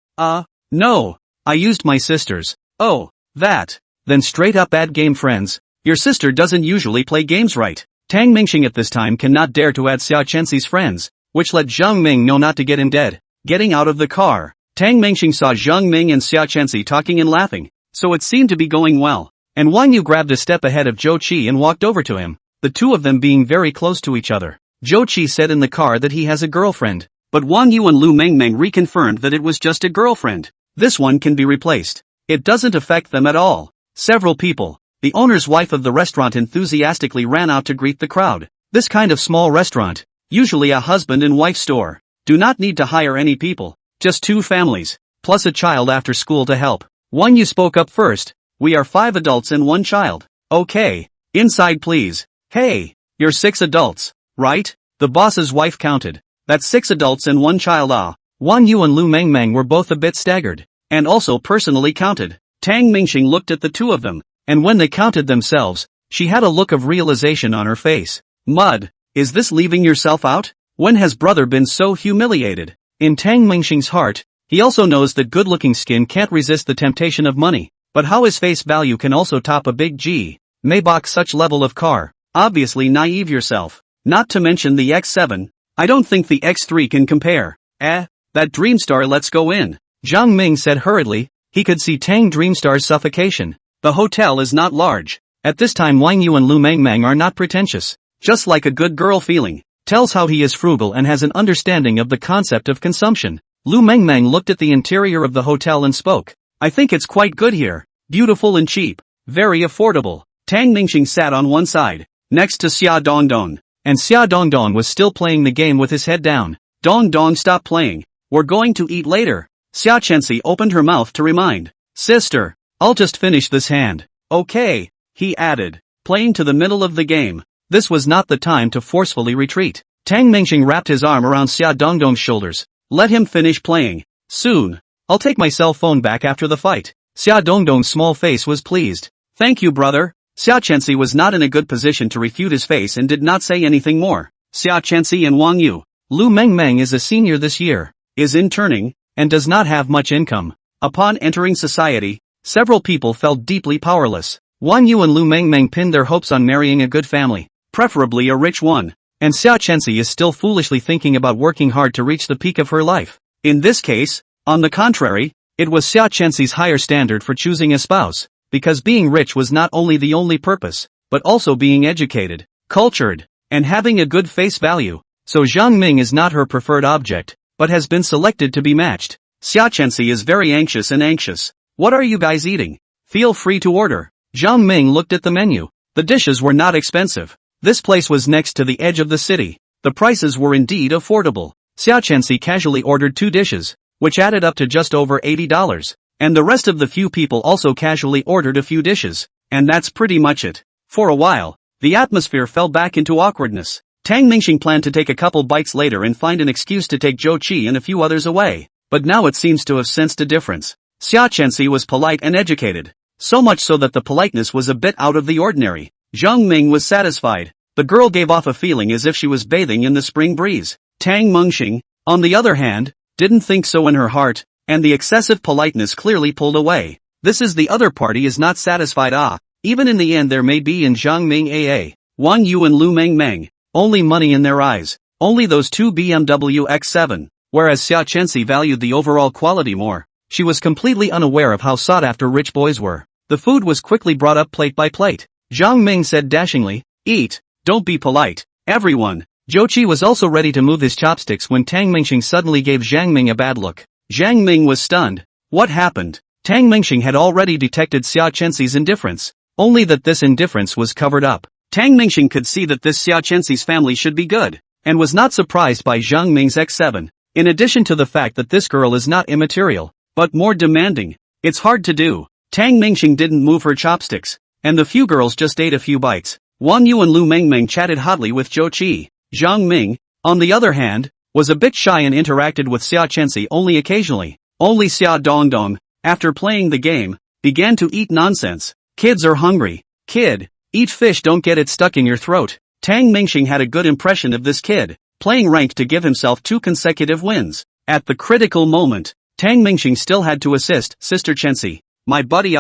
No. I used my sister's. Oh, that. Then straight up bad game friends. Your sister doesn't usually play games right. Tang Mingxing at this time cannot dare to add Xia Chenxi's friends, which let Zhang Ming know not to get him dead. Getting out of the car, Tang Mingxing saw Zhang Ming and Xia Chenxi talking and laughing, so it seemed to be going well. And Wang Yu grabbed a step ahead of Zhou Qi and walked over to him, the two of them being very close to each other. Zhou Qi said in the car that he has a girlfriend, but Wang Yu and Lu Mengmeng reconfirmed that it was just a girlfriend. This one can be replaced. It doesn't affect them at all. Several people, the owner's wife of the restaurant enthusiastically ran out to greet the crowd. This kind of small restaurant, usually a husband and wife store, do not need to hire any people, just two families, plus a child after school to help. Wang Yu spoke up first. We are 5 adults and 1 child. Okay. Inside please. Hey, you're 6 adults, right? The boss's wife counted. That's 6 adults and 1 child. Wang Yu and Lu Mengmeng were both a bit staggered, and also personally counted. Tang Mingxing looked at the two of them, and when they counted themselves, she had a look of realization on her face. Mud, is this leaving yourself out? When has brother been so humiliated? In Tang Mingxing's heart, he also knows that good-looking skin can't resist the temptation of money, but how his face value can also top a big G. Maybach such level of car, obviously naive yourself. Not to mention the X7, I don't think the X3 can compare. That Dreamstar let's go in. Zhang Ming said hurriedly, he could see Tang Dreamstar's suffocation. The hotel is not large. At this time Wang Yu and Lu Mengmeng are not pretentious, just like a good girl feeling. Tells how he is frugal and has an understanding of the concept of consumption. Lu Mengmeng looked at the interior of the hotel and spoke. I think it's quite good here. Beautiful and cheap. Very affordable. Tang Mingxing sat on one side, next to Xia Dongdong, and Xia Dongdong was still playing the game with his head down. Dongdong, stop playing. We're going to eat later. Xia Chenxi opened her mouth to remind. Sister, I'll just finish this hand. Okay, he added, playing to the middle of the game. This was not the time to forcefully retreat. Tang Mingxing wrapped his arm around Xia Dongdong's shoulders. Let him finish playing. Soon. I'll take my cell phone back after the fight. Xia Dongdong's small face was pleased. Thank you, brother. Xia Chenxi was not in a good position to refute his face and did not say anything more. Xia Chenxi and Wang Yu. Lu Mengmeng is a senior this year, is interning, and does not have much income. Upon entering society, several people felt deeply powerless. Wang Yu and Lu Mengmeng pinned their hopes on marrying a good family, preferably a rich one. And Xia Chenxi is still foolishly thinking about working hard to reach the peak of her life. In this case, on the contrary, it was Xia Chenxi's higher standard for choosing a spouse, because being rich was not only the only purpose, but also being educated, cultured, and having a good face value. So Zhang Ming is not her preferred object, but has been selected to be matched. Xia Chenxi is very anxious. What are you guys eating? Feel free to order. Zhang Ming looked at the menu. The dishes were not expensive. This place was next to the edge of the city. The prices were indeed affordable. Xia Chenxi casually ordered 2 dishes, which added up to just over $80. And the rest of the few people also casually ordered a few dishes. And that's pretty much it. For a while, the atmosphere fell back into awkwardness. Tang Mingxing planned to take a couple bites later and find an excuse to take Zhou Qi and a few others away. But now it seems to have sensed a difference. Xia Chenxi was polite and educated. So much so that the politeness was a bit out of the ordinary. Zhang Ming was satisfied. The girl gave off a feeling as if she was bathing in the spring breeze. Tang Mingxing, on the other hand, didn't think so in her heart, and the excessive politeness clearly pulled away. This is the other party is not satisfied. Even in the end there may be in Zhang Ming Wang Yu and Lu Mengmeng, only money in their eyes, only those 2 BMW X7, whereas Xia Chenxi valued the overall quality more. She was completely unaware of how sought after rich boys were. The food was quickly brought up plate by plate. Zhang Ming said dashingly, eat, don't be polite, everyone. Zhou Qi was also ready to move his chopsticks when Tang Mingxing suddenly gave Zhang Ming a bad look. Zhang Ming was stunned. What happened? Tang Mingxing had already detected Xia Chenxi's indifference, only that this indifference was covered up. Tang Mingxing could see that this Xia Chenxi's family should be good, and was not surprised by Zhang Ming's X7, in addition to the fact that this girl is not immaterial, but more demanding. It's hard to do. Tang Mingxing didn't move her chopsticks, and the few girls just ate a few bites. Wang Yu and Lu Mengmeng chatted hotly with Zhou Qi. Zhang Ming, on the other hand, was a bit shy and interacted with Xia Chenxi only occasionally. Only Xia Dongdong, after playing the game, began to eat nonsense. Kids are hungry. Kid, eat fish, don't get it stuck in your throat. Tang Mingxing had a good impression of this kid, playing ranked to give himself 2 consecutive wins. At the critical moment, Tang Mingxing still had to assist Sister Chenxi. My buddy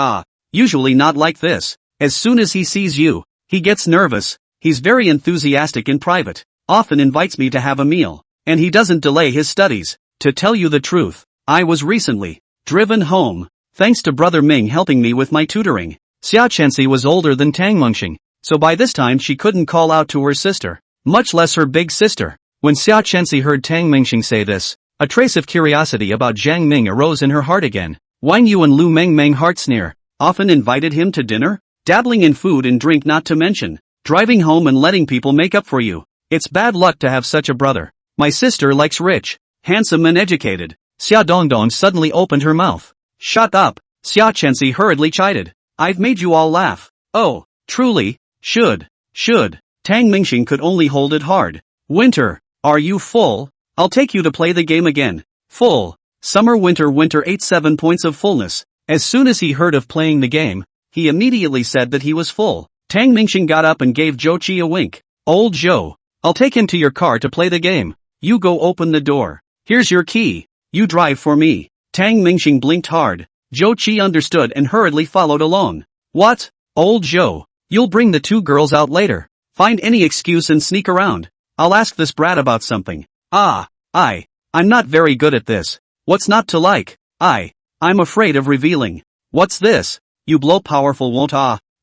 usually not like this. As soon as he sees you, he gets nervous. He's very enthusiastic in private, often invites me to have a meal, and he doesn't delay his studies. To tell you the truth, I was recently driven home, thanks to Brother Ming helping me with my tutoring. Xia Chenxi was older than Tang Mingxing, so by this time she couldn't call out to her sister, much less her big sister. When Xia Chenxi heard Tang Mingxing say this, a trace of curiosity about Jiang Ming arose in her heart again. Wang Yu and Lu Mengmeng heart sneer, often invited him to dinner, dabbling in food and drink not to mention, driving home and letting people make up for you. It's bad luck to have such a brother. My sister likes rich, handsome and educated. Xia Dongdong suddenly opened her mouth. Shut up, Xia Chenxi hurriedly chided. I've made you all laugh. Oh, truly, should. Tang Mingxing could only hold it hard. Winter, are you full? I'll take you to play the game again. Full. Summer winter ate 7 points of fullness. As soon as he heard of playing the game, he immediately said that he was full. Tang Mingxing got up and gave Zhou Qi a wink. Old Zhou, I'll take him to your car to play the game. You go open the door. Here's your key. You drive for me. Tang Mingxing blinked hard. Zhou Qi understood and hurriedly followed along. What? Old Zhou, you'll bring the 2 girls out later. Find any excuse and sneak around. I'll ask this brat about something. I'm not very good at this. What's not to like? I'm afraid of revealing. What's this? You blow powerful won't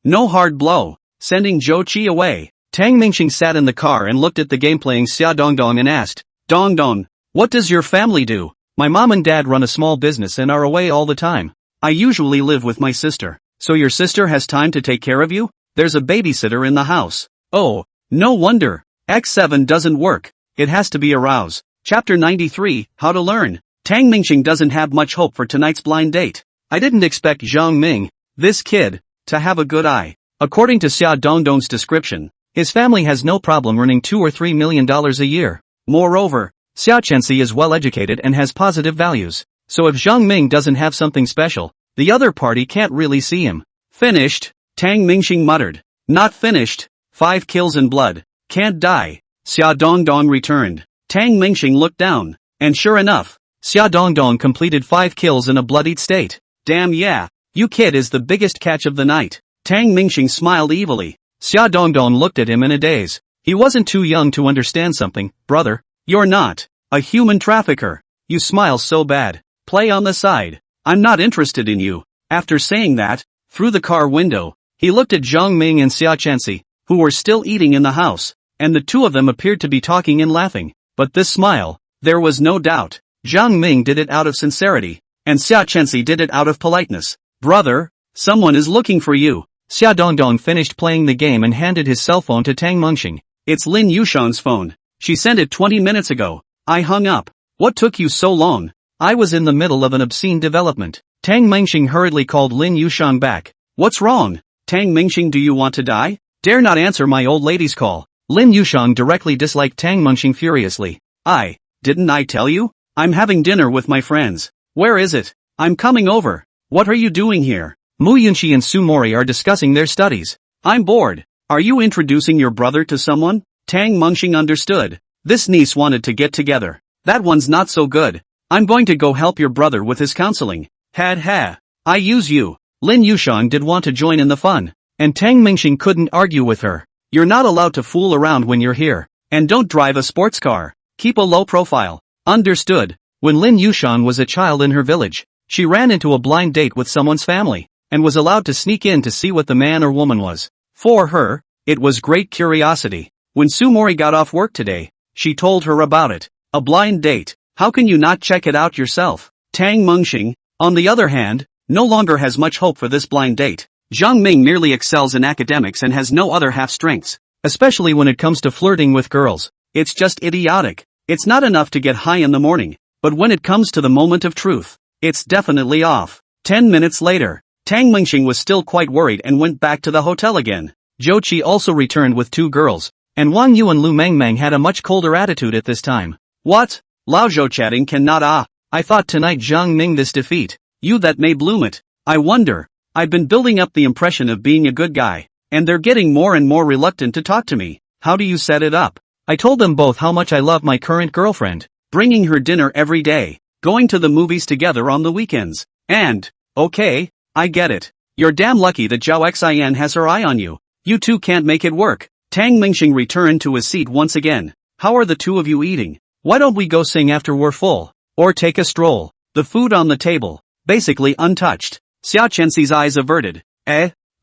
No hard blow. Sending Zhou Qi away. Tang Mingxing sat in the car and looked at the game playing Xia Dongdong and asked, Dongdong, what does your family do? My mom and dad run a small business and are away all the time. I usually live with my sister. So your sister has time to take care of you? There's a babysitter in the house. Oh, no wonder. X7 doesn't work. It has to be aroused. Chapter 93, How to Learn. Tang Mingxing doesn't have much hope for tonight's blind date. I didn't expect Zhang Ming, this kid, to have a good eye. According to Xia Dongdong's description, his family has no problem earning $2 or $3 million a year. Moreover, Xia Chenxi is well educated and has positive values. So if Zhang Ming doesn't have something special, the other party can't really see him. Finished, Tang Mingxing muttered. Not finished. 5 kills and blood. Can't die. Xia Dongdong returned. Tang Mingxing looked down, and sure enough, Xia Dongdong completed 5 kills in a bloodied state. Damn yeah, you kid is the biggest catch of the night. Tang Mingxing smiled evilly. Xia Dongdong looked at him in a daze. He wasn't too young to understand something. Brother, you're not a human trafficker. You smile so bad. Play on the side. I'm not interested in you. After saying that, through the car window, he looked at Zhang Ming and Xia Chenxi, who were still eating in the house, and the 2 of them appeared to be talking and laughing. But this smile, there was no doubt. Zhang Ming did it out of sincerity, and Xia Chenxi did it out of politeness. Brother, someone is looking for you. Xia Dongdong finished playing the game and handed his cell phone to Tang Mingxing. It's Lin Yushan's phone. She sent it 20 minutes ago. I hung up. What took you so long? I was in the middle of an obscene development. Tang Mingxing hurriedly called Lin Yushan back. What's wrong? Tang Mingxing, do you want to die? Dare not answer my old lady's call. Lin Yushan directly disliked Tang Mingxing furiously. Didn't I tell you? I'm having dinner with my friends. Where is it? I'm coming over. What are you doing here? Mu Yunxi and Su Mori are discussing their studies. I'm bored. Are you introducing your brother to someone? Tang Mingxing understood. This niece wanted to get together. That one's not so good. I'm going to go help your brother with his counseling. I use you. Lin Yushan did want to join in the fun, and Tang Mingxing couldn't argue with her. You're not allowed to fool around when you're here. And don't drive a sports car. Keep a low profile. Understood. When Lin Yushan was a child in her village, she ran into a blind date with someone's family, and was allowed to sneak in to see what the man or woman was. For her, it was great curiosity. When Su Mori got off work today, she told her about it. A blind date. How can you not check it out yourself? Tang Mingxing, on the other hand, no longer has much hope for this blind date. Zhang Ming merely excels in academics and has no other half-strengths, especially when it comes to flirting with girls. It's just idiotic. It's not enough to get high in the morning, but when it comes to the moment of truth, it's definitely off. 10 minutes later, Tang Mingxing was still quite worried and went back to the hotel again. Zhou Qi also returned with 2 girls, and Wang Yu and Lu Mengmeng had a much colder attitude at this time. What? Lao Zhou chatting cannot I thought tonight Zhang Ming this defeat. You that may bloom it. I wonder. I've been building up the impression of being a good guy, and they're getting more and more reluctant to talk to me. How do you set it up? I told them both how much I love my current girlfriend, bringing her dinner every day, going to the movies together on the weekends, and, okay, I get it. You're damn lucky that Zhao Xin has her eye on you. You two can't make it work. Tang Mingxing returned to his seat once again. How are the two of you eating? Why don't we go sing after we're full? Or take a stroll? The food on the table, basically untouched. Xia Chenxi's eyes averted.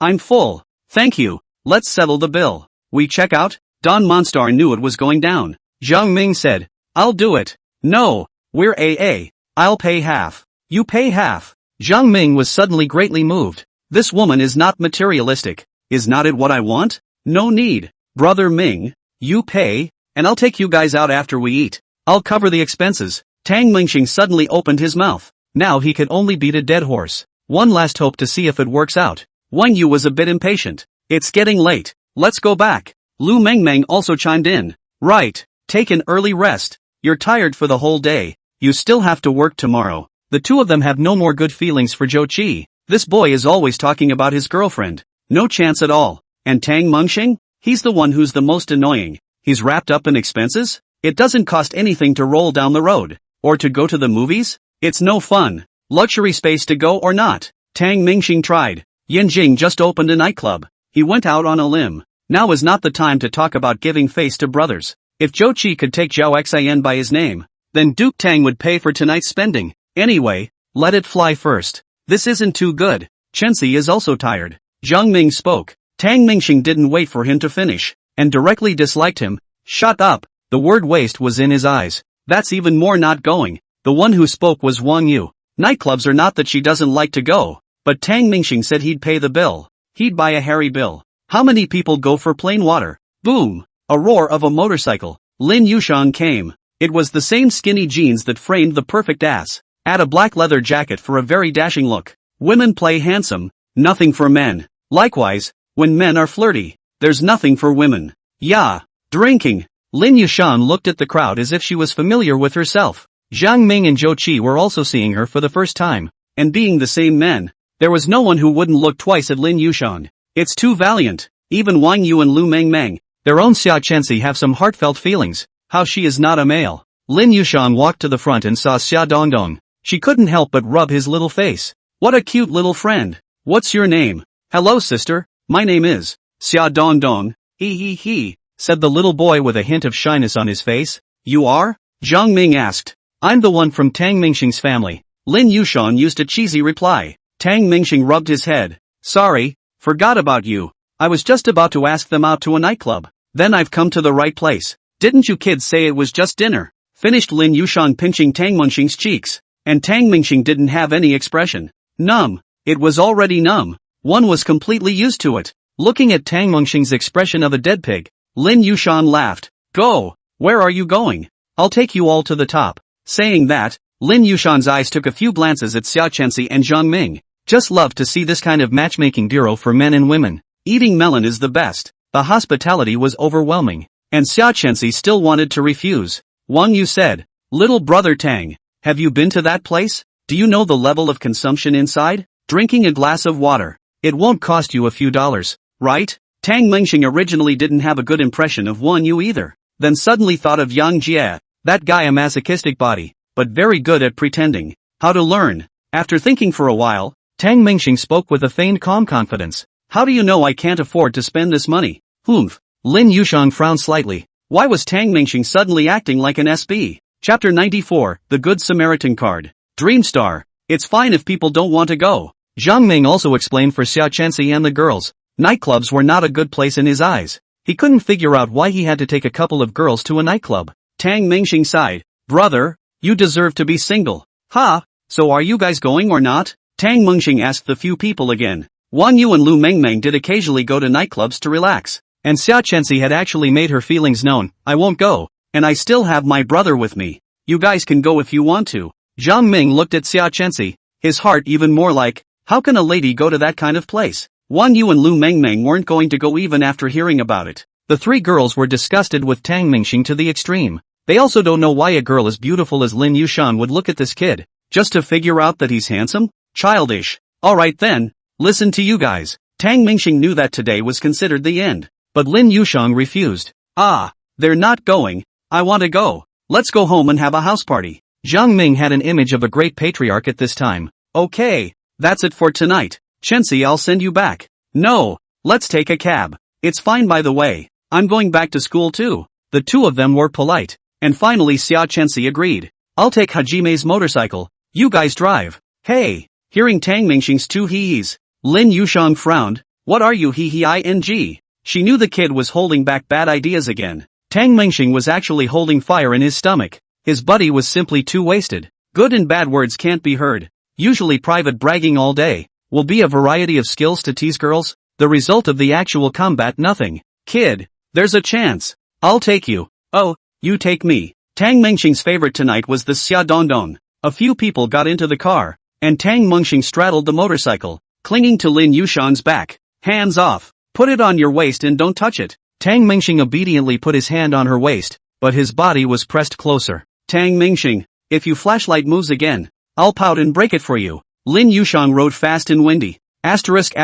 I'm full. Thank you. Let's settle the bill. We check out? Don Monstar knew it was going down. Zhang Ming said, I'll do it. No, we're AA. I'll pay half. You pay half. Zhang Ming was suddenly greatly moved. This woman is not materialistic. Is not it what I want? No need. Brother Ming, you pay, and I'll take you guys out after we eat. I'll cover the expenses. Tang Mingxing suddenly opened his mouth. Now he could only beat a dead horse. One last hope to see if it works out. Wang Yu was a bit impatient. It's getting late. Let's go back. Lu Mengmeng also chimed in. Right. Take an early rest. You're tired for the whole day. You still have to work tomorrow. The two of them have no more good feelings for Zhou Qi. This boy is always talking about his girlfriend. No chance at all. And Tang Mengxing? He's the one who's the most annoying. He's wrapped up in expenses? It doesn't cost anything to roll down the road. Or to go to the movies? It's no fun. Luxury space to go or not. Tang Mingxing tried. Yanjing just opened a nightclub. He went out on a limb. Now is not the time to talk about giving face to brothers. If Zhou Qi could take Zhao Xian by his name, then Duke Tang would pay for tonight's spending. Anyway, let it fly first. This isn't too good. Chenxi is also tired. Zhang Ming spoke. Tang Mingxing didn't wait for him to finish, and directly disliked him. Shut up. The word waste was in his eyes. That's even more not going. The one who spoke was Wang Yu. Nightclubs are not that she doesn't like to go, but Tang Mingxing said he'd pay the bill. He'd buy a hairy bill. How many people go for plain water? Boom! A roar of a motorcycle. Lin Yushang came. It was the same skinny jeans that framed the perfect ass. Add a black leather jacket for a very dashing look. Women play handsome, nothing for men. Likewise, when men are flirty, there's nothing for women. Yeah. Drinking. Lin Yushang looked at the crowd as if she was familiar with herself. Zhang Ming and Zhou Qi were also seeing her for the first time, and being the same men, there was no one who wouldn't look twice at Lin Yushang. It's too valiant. Even Wang Yu and Lu Mengmeng, their own Xia Chenxi, have some heartfelt feelings. How she is not a male. Lin Yushang walked to the front and saw Xia Dongdong. She couldn't help but rub his little face. What a cute little friend. What's your name? Hello sister, my name is Xia Dongdong. He, said the little boy with a hint of shyness on his face. You are? Zhang Ming asked. I'm the one from Tang Mingxing's family. Lin Yushang used a cheesy reply. Tang Mingxing rubbed his head. Sorry, forgot about you. I was just about to ask them out to a nightclub. Then I've come to the right place. Didn't you kids say it was just dinner? Finished Lin Yushang pinching Tang Mingxing's cheeks. And Tang Mingxing didn't have any expression. Numb. It was already numb. One was completely used to it. Looking at Tang Mingxing's expression of a dead pig, Lin Yushang laughed. Go. Where are you going? I'll take you all to the top. Saying that, Lin Yushang's eyes took a few glances at Xia Chenxi and Zhang Ming. Just love to see this kind of matchmaking bureau for men and women. Eating melon is the best. The hospitality was overwhelming. And Xia Chenxi still wanted to refuse. Wang Yu said, Little brother Tang, have you been to that place? Do you know the level of consumption inside? Drinking a glass of water. It won't cost you a few dollars, right? Tang Mingxing originally didn't have a good impression of Wang Yu either. Then suddenly thought of Yang Jie. That guy a masochistic body, but very good at pretending. How to learn. After thinking for a while, Tang Mingxing spoke with a feigned calm confidence. How do you know I can't afford to spend this money? Humph. Lin Yushang frowned slightly. Why was Tang Mingxing suddenly acting like an SB? Chapter 94, The Good Samaritan Card. Dreamstar. It's fine if people don't want to go. Zhang Ming also explained for Xia Chenxi and the girls. Nightclubs were not a good place in his eyes. He couldn't figure out why he had to take a couple of girls to a nightclub. Tang Mingxing sighed. Brother, you deserve to be single. Ha, so are you guys going or not? Tang Mingxing asked the few people again. Wang Yu and Lu Mengmeng did occasionally go to nightclubs to relax. And Xia Chenxi had actually made her feelings known. I won't go. And I still have my brother with me. You guys can go if you want to. Zhang Ming looked at Xia Chenxi. His heart even more like, how can a lady go to that kind of place? Wang Yu and Lu Mengmeng weren't going to go even after hearing about it. The three girls were disgusted with Tang Mingxing to the extreme. They also don't know why a girl as beautiful as Lin Yushang would look at this kid. Just to figure out that he's handsome? Childish. Alright then, listen to you guys. Tang Mingxing knew that today was considered the end. But Lin Yushang refused. Ah, they're not going. I want to go. Let's go home and have a house party. Jiang Ming had an image of a great patriarch at this time. Okay, that's it for tonight. Chensi, I'll send you back. No, let's take a cab. It's fine by the way. I'm going back to school too. The two of them were polite. And finally Xia Chensi agreed. I'll take Hajime's motorcycle. You guys drive. Hey. Hearing Tang Mingxing's two he's, Lin Yushang frowned. What are you he-ing? She knew the kid was holding back bad ideas again. Tang Mingxing was actually holding fire in his stomach. His buddy was simply too wasted. Good and bad words can't be heard. Usually private bragging all day. Will be a variety of skills to tease girls. The result of the actual combat nothing. Kid, there's a chance. I'll take you. Oh, you take me. Tang Mingxing's favorite tonight was the Xia Dongdong. A few people got into the car, and Tang Mingxing straddled the motorcycle, clinging to Lin Yushang's back. Hands off. Put it on your waist and don't touch it. Tang Mingxing obediently put his hand on her waist, but his body was pressed closer. Tang Mingxing, if you flashlight moves again, I'll pout and break it for you. Lin Yushang rode fast and windy. Asterisk.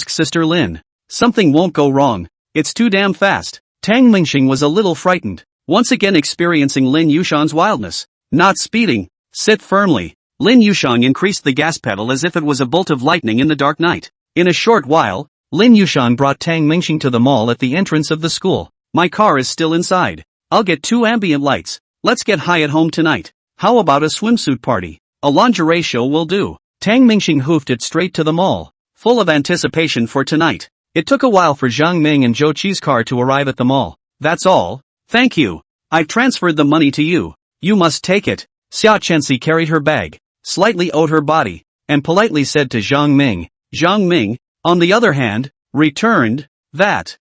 Sister Lin. Something won't go wrong. It's too damn fast. Tang Mingxing was a little frightened, once again experiencing Lin Yushang's wildness. Not speeding. Sit firmly. Lin Yushang increased the gas pedal as if it was a bolt of lightning in the dark night. In a short while, Lin Yushang brought Tang Mingxing to the mall at the entrance of the school. My car is still inside. I'll get 2 ambient lights. Let's get high at home tonight. How about a swimsuit party? A lingerie show will do. Tang Mingxing hoofed it straight to the mall, full of anticipation for tonight. It took a while for Jiang Ming and Zhou Qi's car to arrive at the mall. That's all. Thank you. I've transferred the money to you. You must take it. Xia Chensi carried her bag, slightly owed her body, and politely said to Jiang Ming. Jiang Ming, on the other hand, returned that.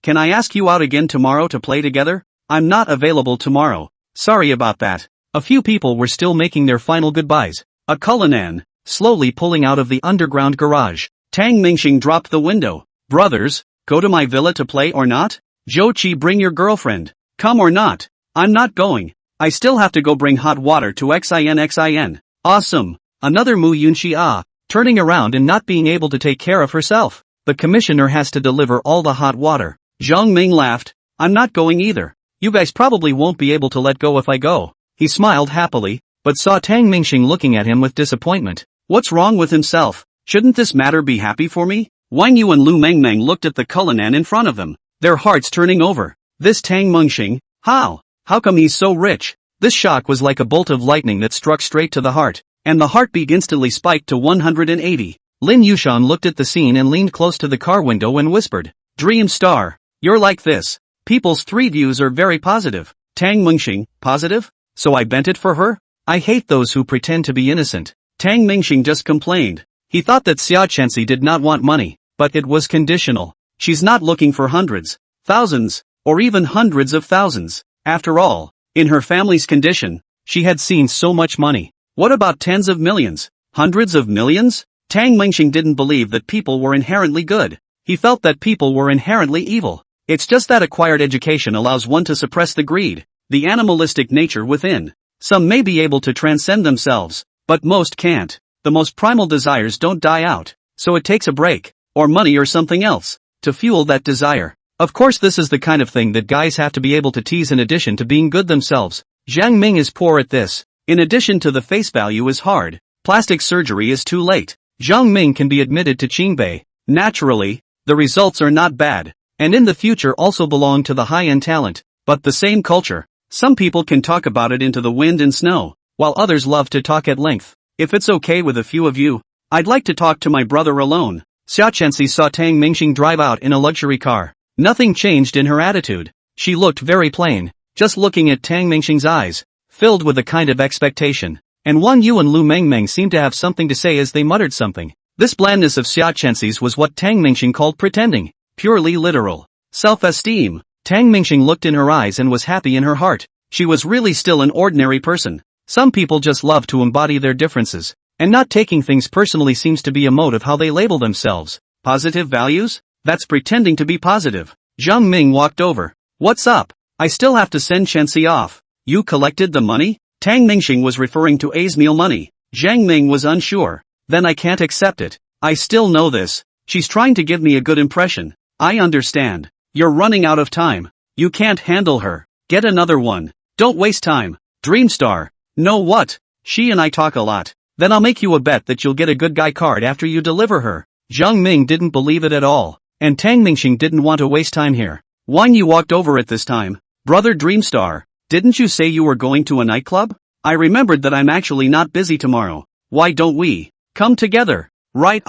Can I ask you out again tomorrow to play together? I'm not available tomorrow. Sorry about that. A few people were still making their final goodbyes. A Cullinan, slowly pulling out of the underground garage. Tang Mingxing dropped the window. Brothers, go to my villa to play or not? Zhou Qi, bring your girlfriend. Come or not? I'm not going. I still have to go bring hot water to Xin. Awesome. Another Mu Yunxi turning around and not being able to take care of herself. The commissioner has to deliver all the hot water. Jiang Ming laughed. I'm not going either. You guys probably won't be able to let go if I go. He smiled happily, but saw Tang Mingxing looking at him with disappointment. What's wrong with himself? Shouldn't this matter be happy for me? Wang Yu and Lu Mengmeng looked at the Cullinan in front of them, their hearts turning over. This Tang Mingxing, how come he's so rich? This shock was like a bolt of lightning that struck straight to the heart, and the heartbeat instantly spiked to 180. Lin Yushang looked at the scene and leaned close to the car window and whispered, Dream star, you're like this. People's 3 views are very positive. Tang Mingxing, positive? So I bent it for her? I hate those who pretend to be innocent. Tang Mingxing just complained. He thought that Xia Chensi did not want money, but it was conditional. She's not looking for hundreds, thousands, or even hundreds of thousands. After all, in her family's condition, she had seen so much money. What about tens of millions? Hundreds of millions? Tang Mingxing didn't believe that people were inherently good. He felt that people were inherently evil. It's just that acquired education allows one to suppress the greed, the animalistic nature within. Some may be able to transcend themselves, but most can't. The most primal desires don't die out, so it takes a break, or money or something else, to fuel that desire. Of course this is the kind of thing that guys have to be able to tease in addition to being good themselves. Jiang Ming is poor at this. In addition to the face value is hard. Plastic surgery is too late. Jiang Ming can be admitted to Qingbei. Naturally, the results are not bad, and in the future also belong to the high-end talent, but the same culture. Some people can talk about it into the wind and snow, while others love to talk at length. If it's okay with a few of you, I'd like to talk to my brother alone. Xia Chensi saw Tang Mingxing drive out in a luxury car. Nothing changed in her attitude. She looked very plain, just looking at Tang Mingxing's eyes, filled with a kind of expectation. And Wang Yu and Lu Mengmeng seemed to have something to say as they muttered something. This blandness of Xia Chensi's was what Tang Mingxing called pretending. Purely literal. Self-esteem. Tang Mingxing looked in her eyes and was happy in her heart. She was really still an ordinary person. Some people just love to embody their differences, and not taking things personally seems to be a mode of how they label themselves. Positive values? That's pretending to be positive. Jiang Ming walked over. What's up? I still have to send Chensi off. You collected the money? Tang Mingxing was referring to A's meal money. Jiang Ming was unsure. Then I can't accept it. I still know this. She's trying to give me a good impression. I understand. You're running out of time. You can't handle her. Get another one. Don't waste time. Dreamstar. Know what? She and I talk a lot. Then I'll make you a bet that you'll get a good guy card after you deliver her. Zhang Ming didn't believe it at all. And Tang Mingxing didn't want to waste time here. Wang Yu walked over at this time. Brother Dreamstar, didn't you say you were going to a nightclub? I remembered that I'm actually not busy tomorrow. Why don't we come together? Right?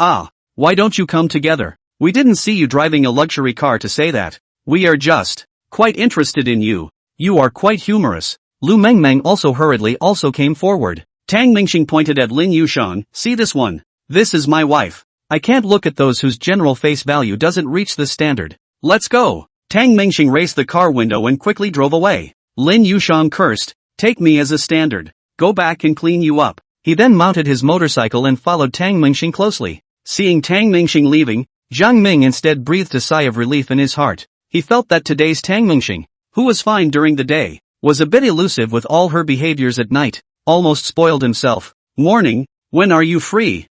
Why don't you come together? We didn't see you driving a luxury car to say that. We are just quite interested in you. You are quite humorous. Lu Mengmeng also hurriedly came forward. Tang Mingxing pointed at Lin Yushang. See this one? This is my wife. I can't look at those whose general face value doesn't reach this standard. Let's go. Tang Mingxing raised the car window and quickly drove away. Lin Yushang cursed. Take me as a standard. Go back and clean you up. He then mounted his motorcycle and followed Tang Mingxing closely. Seeing Tang Mingxing leaving, Zhang Ming instead breathed a sigh of relief in his heart. He felt that today's Tang Mingxing, who was fine during the day, was a bit elusive with all her behaviors at night, almost spoiled himself. Morning, when are you free?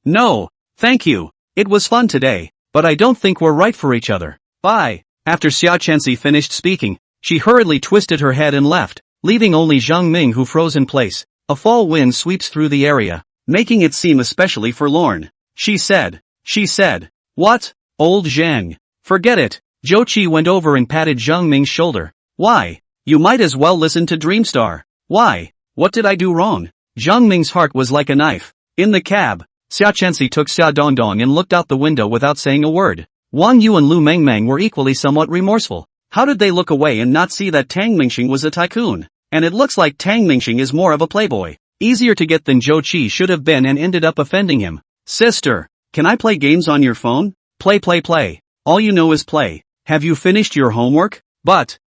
No, thank you. It was fun today, but I don't think we're right for each other. Bye. After Xia Chenxi finished speaking, she hurriedly twisted her head and left, leaving only Zhang Ming who froze in place. A fall wind sweeps through the area, making it seem especially forlorn. She said, what? Old Zhang. Forget it. Zhou Qi went over and patted Zhang Ming's shoulder. Why? You might as well listen to Dreamstar. Why? What did I do wrong? Zhang Ming's heart was like a knife. In the cab, Xia Chenxi took Xia Dongdong and looked out the window without saying a word. Wang Yu and Lu Mengmeng were equally somewhat remorseful. How did they look away and not see that Tang Mingxing was a tycoon? And it looks like Tang Mingxing is more of a playboy. Easier to get than Zhou Qi should have been and ended up offending him. Sister, can I play games on your phone? Play. All you know is play. Have you finished your homework? But